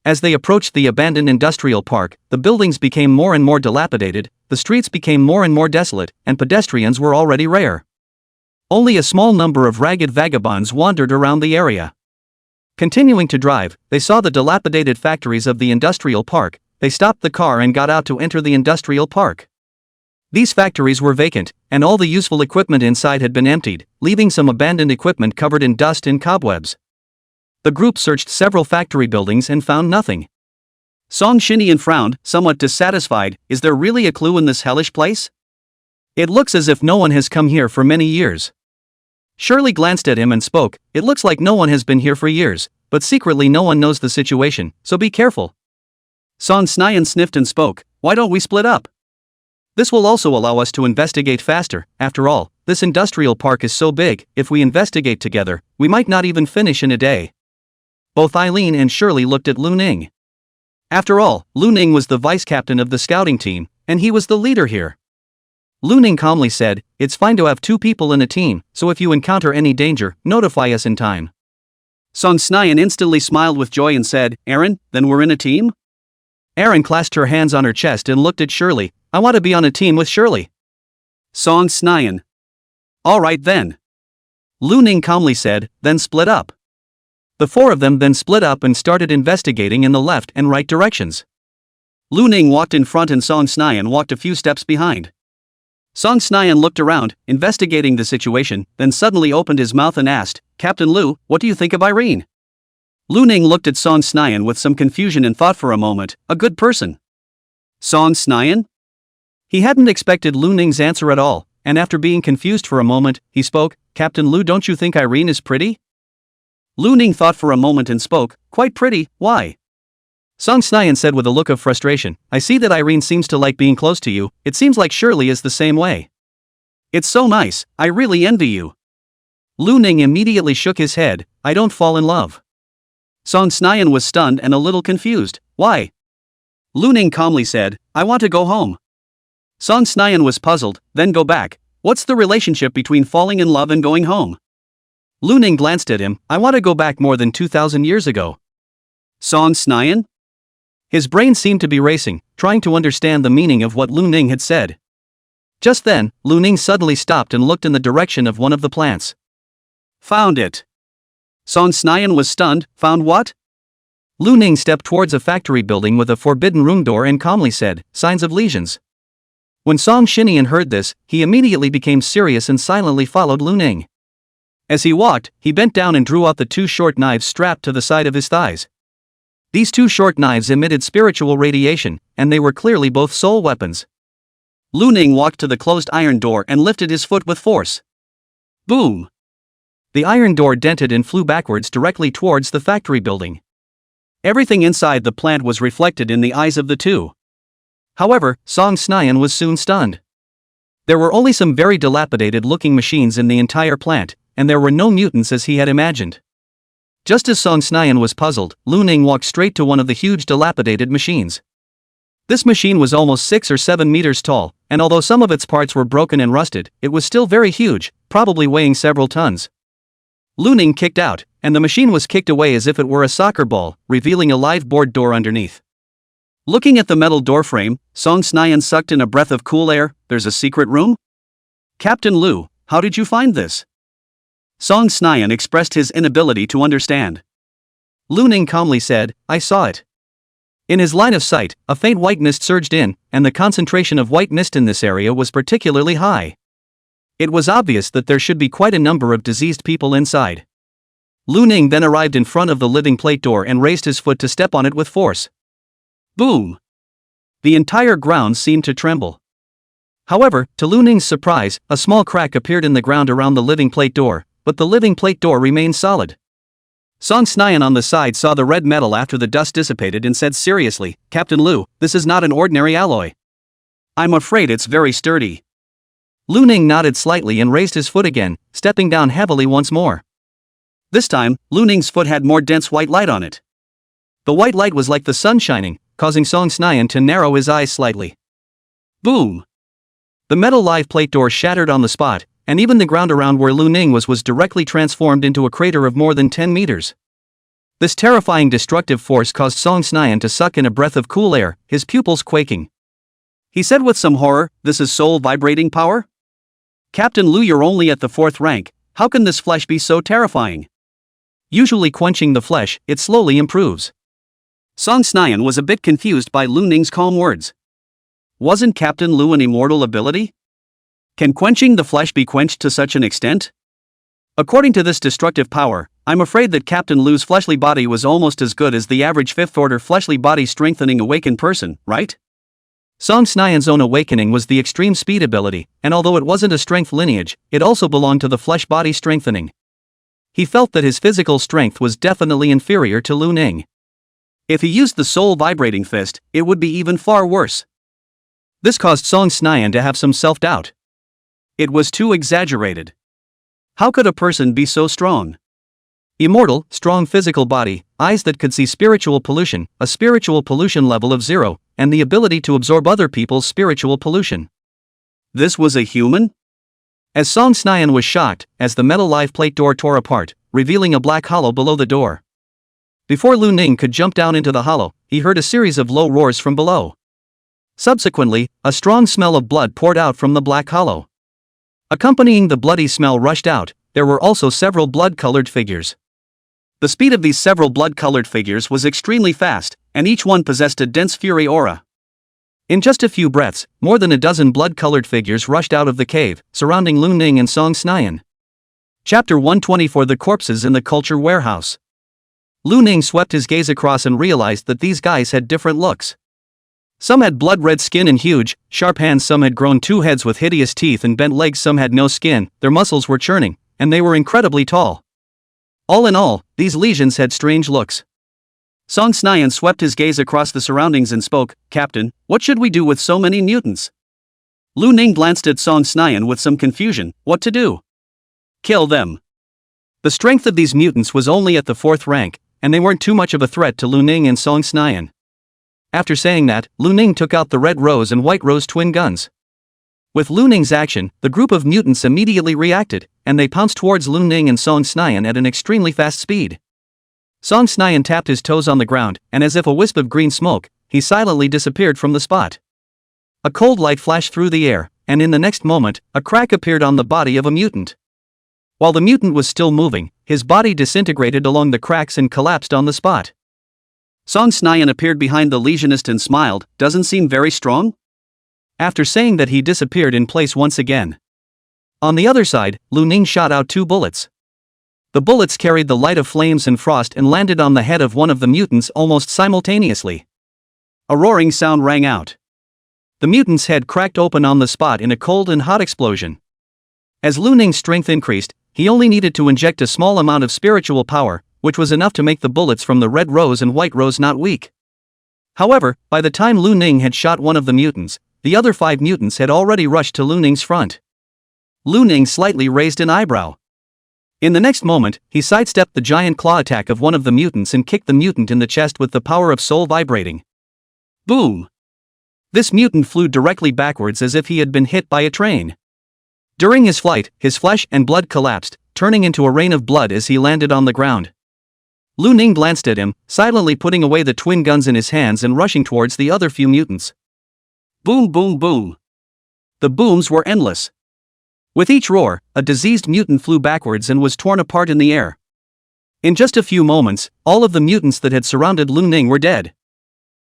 As they approached the abandoned industrial park, the buildings became more and more dilapidated, the streets became more and more desolate, and pedestrians were already rare. Only a small number of ragged vagabonds wandered around the area. Continuing to drive, they saw the dilapidated factories of the industrial park. They stopped the car and got out to enter the industrial park. These factories were vacant, and all the useful equipment inside had been emptied, leaving some abandoned equipment covered in dust and cobwebs. The group searched several factory buildings and found nothing. Song Shinyan frowned, somewhat dissatisfied. Is there really a clue in this hellish place? It looks as if no one has come here for many years. Shirley glanced at him and spoke, "It looks like no one has been here for years, but secretly no one knows the situation, so be careful." Song Snian sniffed and spoke, "Why don't we split up? This will also allow us to investigate faster. After all, this industrial park is so big, if we investigate together, we might not even finish in a day." Both Eileen and Shirley looked at Lu Ning. After all, Lu Ning was the vice captain of the scouting team, and he was the leader here. Lu Ning calmly said, "It's fine to have two people in a team, so if you encounter any danger, notify us in time." Song Snian instantly smiled with joy and said, "Aaron, then we're in a team?" Aaron clasped her hands on her chest and looked at Shirley. "I want to be on a team with Shirley." Song Snian. "All right then." Lu Ning calmly said, "Then split up." The four of them then split up and started investigating in the left and right directions. Lu Ning walked in front and Song Snian walked a few steps behind. Song Snian looked around, investigating the situation, then suddenly opened his mouth and asked, "Captain Lu, what do you think of Irene?" Lu Ning looked at Song Snian with some confusion and thought for a moment, "A good person." Song Snian? He hadn't expected Lu Ning's answer at all, and after being confused for a moment, he spoke, "Captain Lu, don't you think Irene is pretty?" Lu Ning thought for a moment and spoke, "Quite pretty, why?" Song Snian said with a look of frustration, "I see that Irene seems to like being close to you, it seems like Shirley is the same way." "It's so nice, I really envy you." Lu Ning immediately shook his head, "I don't fall in love." Song Snian was stunned and a little confused, "Why?" Lu Ning calmly said, "I want to go home." Song Snian was puzzled, "Then go back. What's the relationship between falling in love and going home?" Lu Ning glanced at him, "I want to go back more than 2,000 years ago." Song Snian? His brain seemed to be racing, trying to understand the meaning of what Lu Ning had said. Just then, Lu Ning suddenly stopped and looked in the direction of one of the plants. "Found it." Song Snian was stunned, "Found what?" Lu Ning stepped towards a factory building with a forbidden room door and calmly said, "Signs of lesions." When Song Shinyan heard this, he immediately became serious and silently followed Lu Ning. As he walked, he bent down and drew out the two short knives strapped to the side of his thighs. These two short knives emitted spiritual radiation, and they were clearly both soul weapons. Lu Ning walked to the closed iron door and lifted his foot with force. Boom! The iron door dented and flew backwards directly towards the factory building. Everything inside the plant was reflected in the eyes of the two. However, Song Snian was soon stunned. There were only some very dilapidated-looking machines in the entire plant, and there were no mutants as he had imagined. Just as Song Snian was puzzled, Lu Ning walked straight to one of the huge dilapidated machines. This machine was almost 6 or 7 meters tall, and although some of its parts were broken and rusted, it was still very huge, probably weighing several tons. Lu Ning kicked out, and the machine was kicked away as if it were a soccer ball, revealing a live board door underneath. Looking at the metal doorframe, Song Snian sucked in a breath of cool air. "There's a secret room?" "Captain Lu, how did you find this?" Song Snian expressed his inability to understand. Lu Ning calmly said, "I saw it." In his line of sight, a faint white mist surged in, and the concentration of white mist in this area was particularly high. It was obvious that there should be quite a number of diseased people inside. Lu Ning then arrived in front of the living plate door and raised his foot to step on it with force. Boom! The entire ground seemed to tremble. However, to Lu Ning's surprise, a small crack appeared in the ground around the living plate door, but the living plate door remained solid. Song Snyan on the side saw the red metal after the dust dissipated and said seriously, "Captain Lu, this is not an ordinary alloy. I'm afraid it's very sturdy." Lu Ning nodded slightly and raised his foot again, stepping down heavily once more. This time, Lu Ning's foot had more dense white light on it. The white light was like the sun shining, causing Song Snyan to narrow his eyes slightly. Boom! The metal live plate door shattered on the spot, and even the ground around where Lu Ning was directly transformed into a crater of more than 10 meters. This terrifying destructive force caused Song Snyan to suck in a breath of cool air, his pupils quaking. He said with some horror, "This is soul vibrating power? Captain Lu, you're only at the 4th rank, how can this flesh be so terrifying?" Usually quenching the flesh, it slowly improves. Song Snyan was a bit confused by Lu Ning's calm words. Wasn't Captain Lu an immortal ability? Can quenching the flesh be quenched to such an extent? According to this destructive power, I'm afraid that Captain Lu's fleshly body was almost as good as the average 5th order fleshly body strengthening awakened person, right? Song Snyan's own awakening was the extreme speed ability, and although it wasn't a strength lineage, it also belonged to the flesh body strengthening. He felt that his physical strength was definitely inferior to Lu Ning. If he used the soul vibrating fist, it would be even far worse. This caused Song Snyan to have some self-doubt. It was too exaggerated. How could a person be so strong? Immortal, strong physical body, eyes that could see spiritual pollution, a spiritual pollution level of 0, and the ability to absorb other people's spiritual pollution. This was a human? As Song Snyan was shocked, as the metal live plate door tore apart, revealing a black hollow below the door. Before Lu Ning could jump down into the hollow, he heard a series of low roars from below. Subsequently, a strong smell of blood poured out from the black hollow. Accompanying the bloody smell rushed out, there were also several blood-colored figures. The speed of these several blood-colored figures was extremely fast, and each one possessed a dense fury aura. In just a few breaths, more than a dozen blood-colored figures rushed out of the cave, surrounding Lu Ning and Song Snyan. Chapter 124: The Corpses in the Culture Warehouse. Lu Ning swept his gaze across and realized that these guys had different looks. Some had blood-red skin and huge, sharp hands, some had grown 2 heads with hideous teeth and bent legs, some had no skin, their muscles were churning, and they were incredibly tall. All in all, these legions had strange looks. Song Snyan swept his gaze across the surroundings and spoke, "Captain, what should we do with so many mutants?" Lu Ning glanced at Song Snyan with some confusion. What to do? Kill them. The strength of these mutants was only at the 4th rank, and they weren't too much of a threat to Lu Ning and Song Snyan. After saying that, Lu Ning took out the red rose and white rose twin guns. With Lu Ning's action, the group of mutants immediately reacted, and they pounced towards Lu Ning and Song Snyan at an extremely fast speed. Song Snyan tapped his toes on the ground, and as if a wisp of green smoke, he silently disappeared from the spot. A cold light flashed through the air, and in the next moment, a crack appeared on the body of a mutant. While the mutant was still moving, his body disintegrated along the cracks and collapsed on the spot. Song Snyan appeared behind the legionist and smiled. Doesn't seem very strong? After saying that, he disappeared in place once again. On the other side, Lu Ning shot out 2 bullets. The bullets carried the light of flames and frost and landed on the head of one of the mutants almost simultaneously. A roaring sound rang out. The mutant's head cracked open on the spot in a cold and hot explosion. As Lu Ning's strength increased, he only needed to inject a small amount of spiritual power, which was enough to make the bullets from the red rose and white rose not weak. However, by the time Lu Ning had shot one of the mutants, the other 5 mutants had already rushed to Lu Ning's front. Lu Ning slightly raised an eyebrow. In the next moment, he sidestepped the giant claw attack of one of the mutants and kicked the mutant in the chest with the power of soul vibrating. Boom! This mutant flew directly backwards as if he had been hit by a train. During his flight, his flesh and blood collapsed, turning into a rain of blood as he landed on the ground. Lu Ning glanced at him, silently putting away the twin guns in his hands and rushing towards the other few mutants. Boom, boom, boom. The booms were endless. With each roar, a diseased mutant flew backwards and was torn apart in the air. In just a few moments, all of the mutants that had surrounded Lu Ning were dead.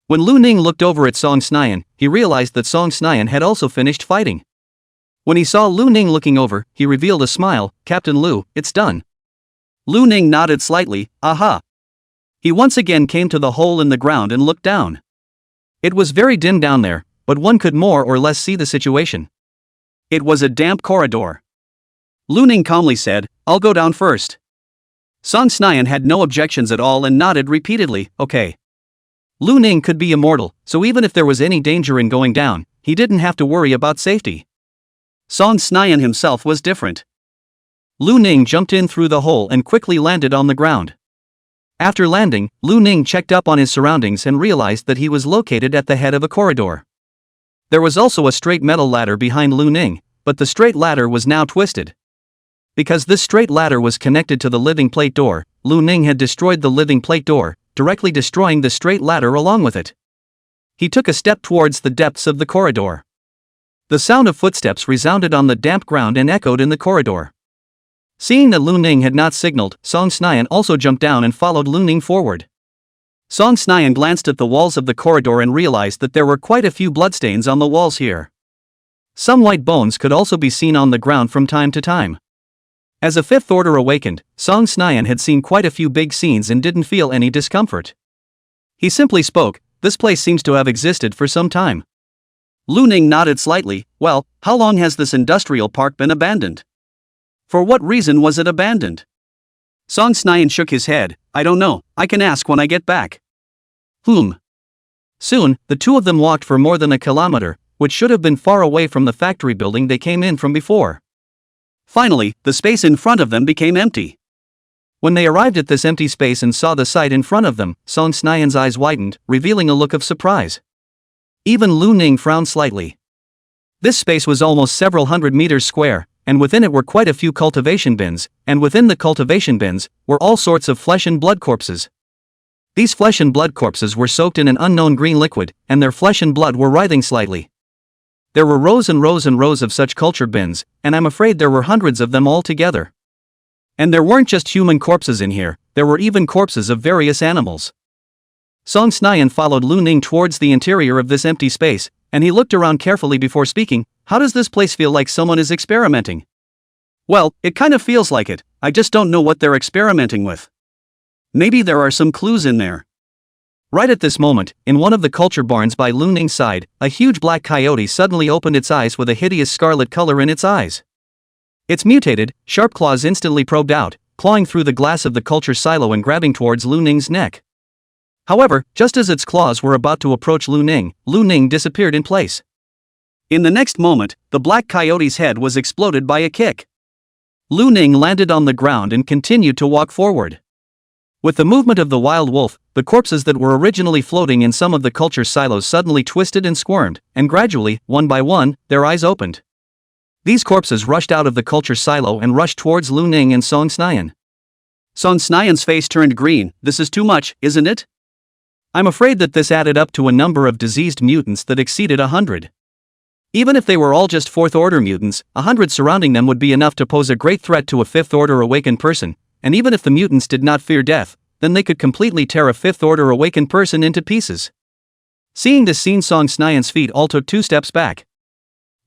When Lu Ning looked over at Song Snyan, he realized that Song Snyan had also finished fighting. When he saw Lu Ning looking over, he revealed a smile. "Captain Lu, it's done." Lu Ning nodded slightly. Aha. He once again came to the hole in the ground and looked down. It was very dim down there, but one could more or less see the situation. It was a damp corridor. Lu Ning calmly said, "I'll go down first." Song Snyan had no objections at all and nodded repeatedly, "Okay." Lu Ning could be immortal, so even if there was any danger in going down, he didn't have to worry about safety. Song Snyan himself was different. Lu Ning jumped in through the hole and quickly landed on the ground. After landing, Lu Ning checked up on his surroundings and realized that he was located at the head of a corridor. There was also a straight metal ladder behind Lu Ning, but the straight ladder was now twisted. Because this straight ladder was connected to the living plate door, Lu Ning had destroyed the living plate door, directly destroying the straight ladder along with it. He took a step towards the depths of the corridor. The sound of footsteps resounded on the damp ground and echoed in the corridor. Seeing that Lu Ning had not signaled, Song Snyan also jumped down and followed Lu Ning forward. Song Snyan glanced at the walls of the corridor and realized that there were quite a few bloodstains on the walls here. Some white bones could also be seen on the ground from time to time. As a fifth order awakened, Song Snyan had seen quite a few big scenes and didn't feel any discomfort. He simply spoke, "This place seems to have existed for some time." Lu Ning nodded slightly, "Well, how long has this industrial park been abandoned? For what reason was it abandoned?" Song Snyan shook his head, "I don't know, I can ask when I get back." Soon, the two of them walked for more than a kilometer, which should have been far away from the factory building they came in from before. Finally, the space in front of them became empty. When they arrived at this empty space and saw the sight in front of them, Song Snyan's eyes widened, revealing a look of surprise. Even Lu Ning frowned slightly. This space was almost several hundred meters square, and within it were quite a few cultivation bins, and within the cultivation bins were all sorts of flesh and blood corpses. These flesh and blood corpses were soaked in an unknown green liquid, and their flesh and blood were writhing slightly. There were rows and rows and rows of such culture bins, and I'm afraid there were hundreds of them all together. And there weren't just human corpses in here, there were even corpses of various animals. Song Snyan followed Lu Ning towards the interior of this empty space, and he looked around carefully before speaking. "How does this place feel like someone is experimenting?" "Well, it kind of feels like it, I just don't know what they're experimenting with. Maybe there are some clues in there." Right at this moment, in one of the culture barns by Lu Ning's side, a huge black coyote suddenly opened its eyes with a hideous scarlet color in its eyes. Its mutated, sharp claws instantly probed out, clawing through the glass of the culture silo and grabbing towards Lu Ning's neck. However, just as its claws were about to approach Lu Ning disappeared in place. In the next moment, the black coyote's head was exploded by a kick. Lu Ning landed on the ground and continued to walk forward. With the movement of the wild wolf, the corpses that were originally floating in some of the culture silos suddenly twisted and squirmed, and gradually, one by one, their eyes opened. These corpses rushed out of the culture silo and rushed towards Lu Ning and Song Snyan. Song Snyan's face turned green. "This is too much, isn't it?" I'm afraid that this added up to a number of diseased mutants that exceeded 100. Even if they were all just fourth-order mutants, 100 surrounding them would be enough to pose a great threat to a fifth-order awakened person, and even if the mutants did not fear death, then they could completely tear a fifth-order awakened person into pieces. Seeing this scene, Song Snyan's feet all took 2 steps back.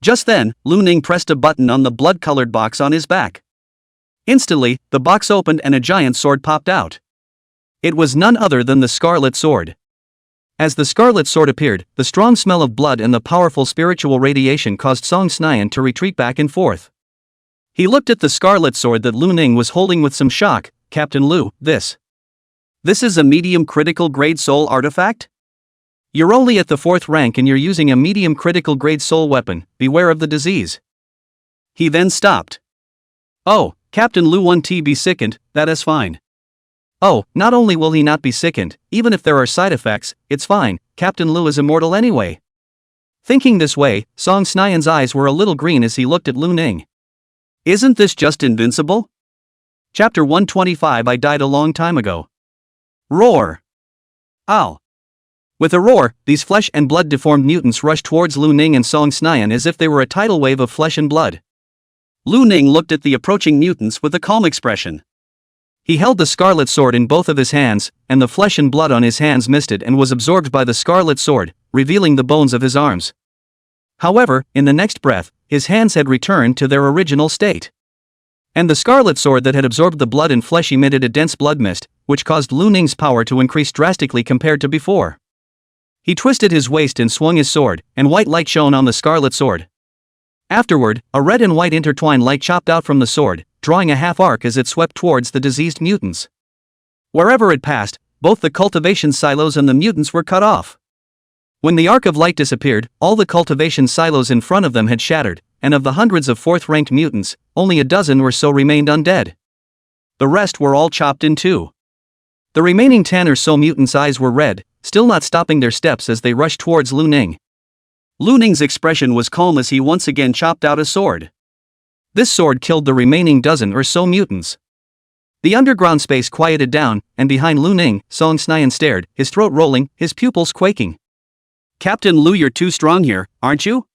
Just then, Lu Ning pressed a button on the blood-colored box on his back. Instantly, the box opened and a giant sword popped out. It was none other than the Scarlet Sword. As the Scarlet Sword appeared, the strong smell of blood and the powerful spiritual radiation caused Song Snyan to retreat back and forth. He looked at the Scarlet Sword that Lu Ning was holding with some shock. "Captain Lu, this is a medium critical grade soul artifact? You're only at the 4th rank and you're using a medium critical grade soul weapon, beware of the disease." He then stopped. "Oh, Captain Lu won't be sickened, that is fine." "Oh, not only will he not be sickened, even if there are side effects, it's fine, Captain Lu is immortal anyway." Thinking this way, Song Snyan's eyes were a little green as he looked at Lu Ning. "Isn't this just invincible?" Chapter 125. I died a long time ago. Roar! Ow! With a roar, these flesh and blood deformed mutants rushed towards Lu Ning and Song Snyan as if they were a tidal wave of flesh and blood. Lu Ning looked at the approaching mutants with a calm expression. He held the Scarlet Sword in both of his hands, and the flesh and blood on his hands misted and was absorbed by the Scarlet Sword, revealing the bones of his arms. However, in the next breath, his hands had returned to their original state. And the Scarlet Sword that had absorbed the blood and flesh emitted a dense blood mist, which caused Lu Ning's power to increase drastically compared to before. He twisted his waist and swung his sword, and white light shone on the scarlet sword. Afterward, a red and white intertwined light chopped out from the sword, drawing a half arc as it swept towards the diseased mutants. Wherever it passed, both the cultivation silos and the mutants were cut off. When the arc of light disappeared, all the cultivation silos in front of them had shattered, and of the hundreds of fourth-ranked mutants, only a dozen or so remained undead. The rest were all chopped in two. The remaining 10 or so mutants' eyes were red, still not stopping their steps as they rushed towards Lu Ning. Lu Ning's expression was calm as he once again chopped out a sword. This sword killed the remaining dozen or so mutants. The underground space quieted down, and behind Lu Ning, Song Snyan stared, his throat rolling, his pupils quaking. "Captain Lu, you're too strong here, aren't you?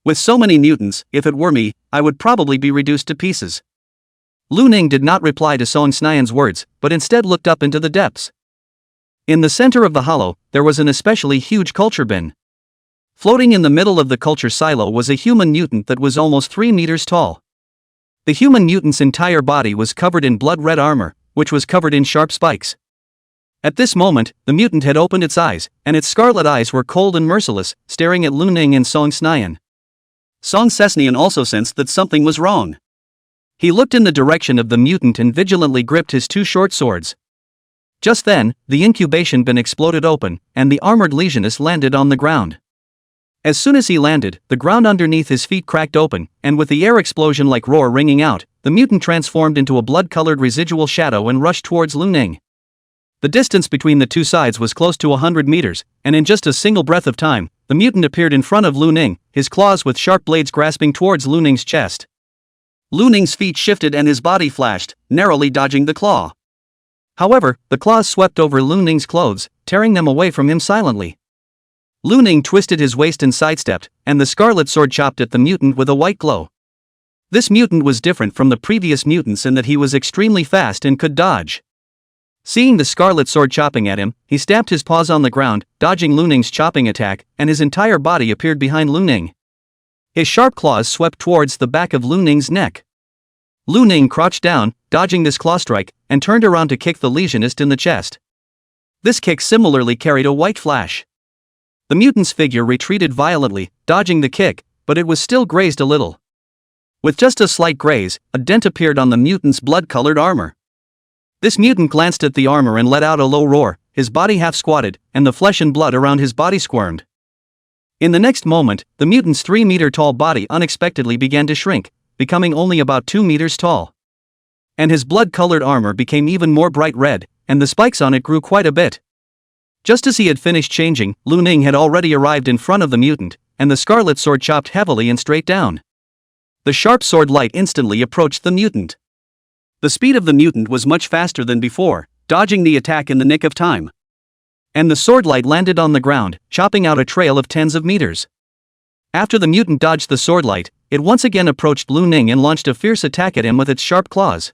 With so many mutants, if it were me, I would probably be reduced to pieces." Lu Ning did not reply to Song Snyan's words, but instead looked up into the depths. In the center of the hollow, there was an especially huge culture bin. Floating in the middle of the culture silo was a human mutant that was almost 3 meters tall. The human mutant's entire body was covered in blood-red armor, which was covered in sharp spikes. At this moment, the mutant had opened its eyes, and its scarlet eyes were cold and merciless, staring at Lu Ning and Song Snyan. Song Sesnian also sensed that something was wrong. He looked in the direction of the mutant and vigilantly gripped his 2 short swords. Just then, the incubation bin exploded open, and the armored legionist landed on the ground. As soon as he landed, the ground underneath his feet cracked open, and with the air explosion-like roar ringing out, the mutant transformed into a blood-colored residual shadow and rushed towards Lu Ning. The distance between the two sides was close to 100 meters, and in just a single breath of time, the mutant appeared in front of Lu Ning, his claws with sharp blades grasping towards Lu Ning's chest. Lu Ning's feet shifted and his body flashed, narrowly dodging the claw. However, the claws swept over Lu Ning's clothes, tearing them away from him silently. Lu Ning twisted his waist and sidestepped, and the scarlet sword chopped at the mutant with a white glow. This mutant was different from the previous mutants in that he was extremely fast and could dodge. Seeing the scarlet sword chopping at him, he stamped his paws on the ground, dodging Lu Ning's chopping attack, and his entire body appeared behind Lu Ning. His sharp claws swept towards the back of Lu Ning's neck. Lu Ning crouched down, dodging this claw strike, and turned around to kick the legionist in the chest. This kick similarly carried a white flash. The mutant's figure retreated violently, dodging the kick, but it was still grazed a little. With just a slight graze, a dent appeared on the mutant's blood-colored armor. This mutant glanced at the armor and let out a low roar, his body half squatted, and the flesh and blood around his body squirmed. In the next moment, the mutant's 3-meter-tall body unexpectedly began to shrink, becoming only about 2 meters tall. And his blood-colored armor became even more bright red, and the spikes on it grew quite a bit. Just as he had finished changing, Lu Ning had already arrived in front of the mutant, and the scarlet sword chopped heavily and straight down. The sharp sword light instantly approached the mutant. The speed of the mutant was much faster than before, dodging the attack in the nick of time. And the sword light landed on the ground, chopping out a trail of tens of meters. After the mutant dodged the sword light, it once again approached Lu Ning and launched a fierce attack at him with its sharp claws.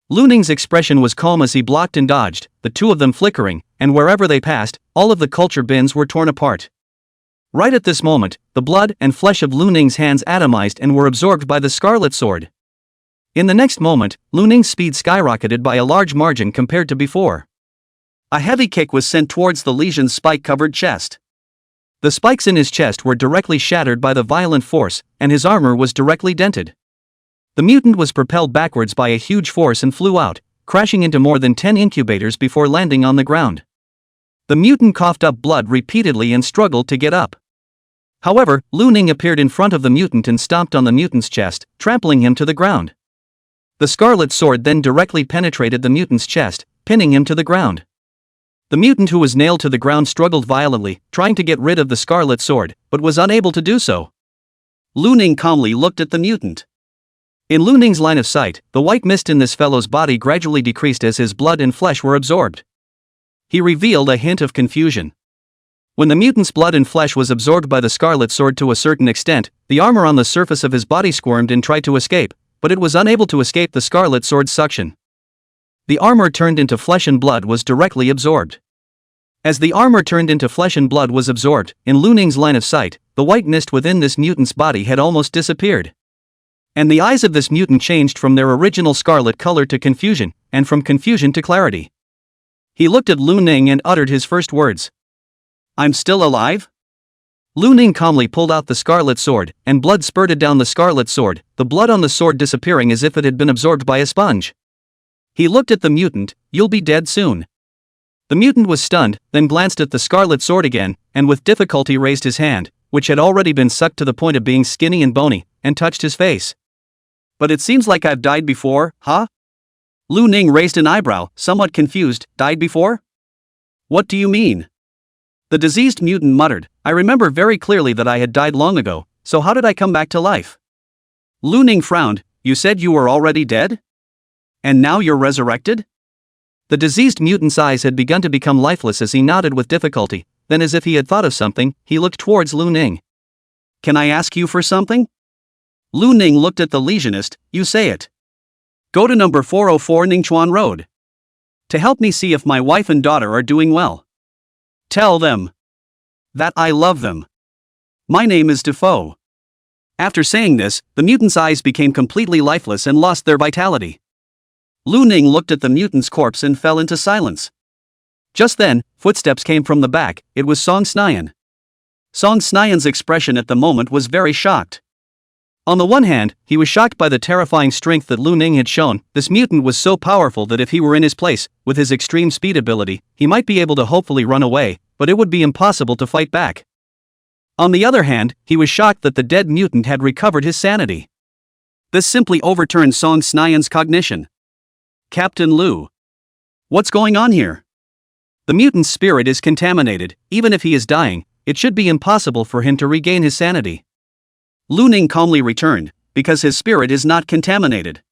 Lu Ning's expression was calm as he blocked and dodged, the two of them flickering, and wherever they passed, all of the culture bins were torn apart. Right at this moment, the blood and flesh of Lu Ning's hands atomized and were absorbed by the scarlet sword. In the next moment, Lu Ning's speed skyrocketed by a large margin compared to before. A heavy kick was sent towards the legion's spike-covered chest. The spikes in his chest were directly shattered by the violent force, and his armor was directly dented. The mutant was propelled backwards by a huge force and flew out, crashing into more than 10 incubators before landing on the ground. The mutant coughed up blood repeatedly and struggled to get up. However, Lu Ning appeared in front of the mutant and stomped on the mutant's chest, trampling him to the ground. The scarlet sword then directly penetrated the mutant's chest, pinning him to the ground. The mutant who was nailed to the ground struggled violently, trying to get rid of the scarlet sword, but was unable to do so. Lu Ning calmly looked at the mutant. In Lu Ning's line of sight, the white mist in this fellow's body gradually decreased as his blood and flesh were absorbed. He revealed a hint of confusion. When the mutant's blood and flesh was absorbed by the scarlet sword to a certain extent, the armor on the surface of his body squirmed and tried to escape, but it was unable to escape the scarlet sword's suction. The armor turned into flesh and blood was directly absorbed. As the armor turned into flesh and blood was absorbed, in Lu Ning's line of sight, the white mist within this mutant's body had almost disappeared. And the eyes of this mutant changed from their original scarlet color to confusion, and from confusion to clarity. He looked at Lu Ning and uttered his first words. I'm still alive? Lu Ning calmly pulled out the scarlet sword, and blood spurted down the scarlet sword, the blood on the sword disappearing as if it had been absorbed by a sponge. He looked at the mutant. You'll be dead soon. The mutant was stunned, then glanced at the scarlet sword again, and with difficulty raised his hand, which had already been sucked to the point of being skinny and bony, and touched his face. But it seems like I've died before, huh? Lu Ning raised an eyebrow, somewhat confused. Died before? What do you mean? The diseased mutant muttered, I remember very clearly that I had died long ago, so how did I come back to life? Lu Ning frowned. You said you were already dead? And now you're resurrected? The diseased mutant's eyes had begun to become lifeless as he nodded with difficulty, then as if he had thought of something, he looked towards Lu Ning. Can I ask you for something? Lu Ning looked at the legionist. You say it. Go to number 404 Ningchuan Road. To help me see if my wife and daughter are doing well. Tell them that I love them. My name is Defoe. After saying this, the mutant's eyes became completely lifeless and lost their vitality. Lu Ning looked at the mutant's corpse and fell into silence. Just then, footsteps came from the back. It was Song Snyan. Song Snyan's expression at the moment was very shocked. On the one hand, he was shocked by the terrifying strength that Lu Ning had shown. This mutant was so powerful that if he were in his place, with his extreme speed ability, he might be able to hopefully run away, but it would be impossible to fight back. On the other hand, he was shocked that the dead mutant had recovered his sanity. This simply overturned Song Snyan's cognition. Captain Lu. What's going on here? The mutant's spirit is contaminated. Even if he is dying, it should be impossible for him to regain his sanity. Lu Ning calmly returned, because his spirit is not contaminated.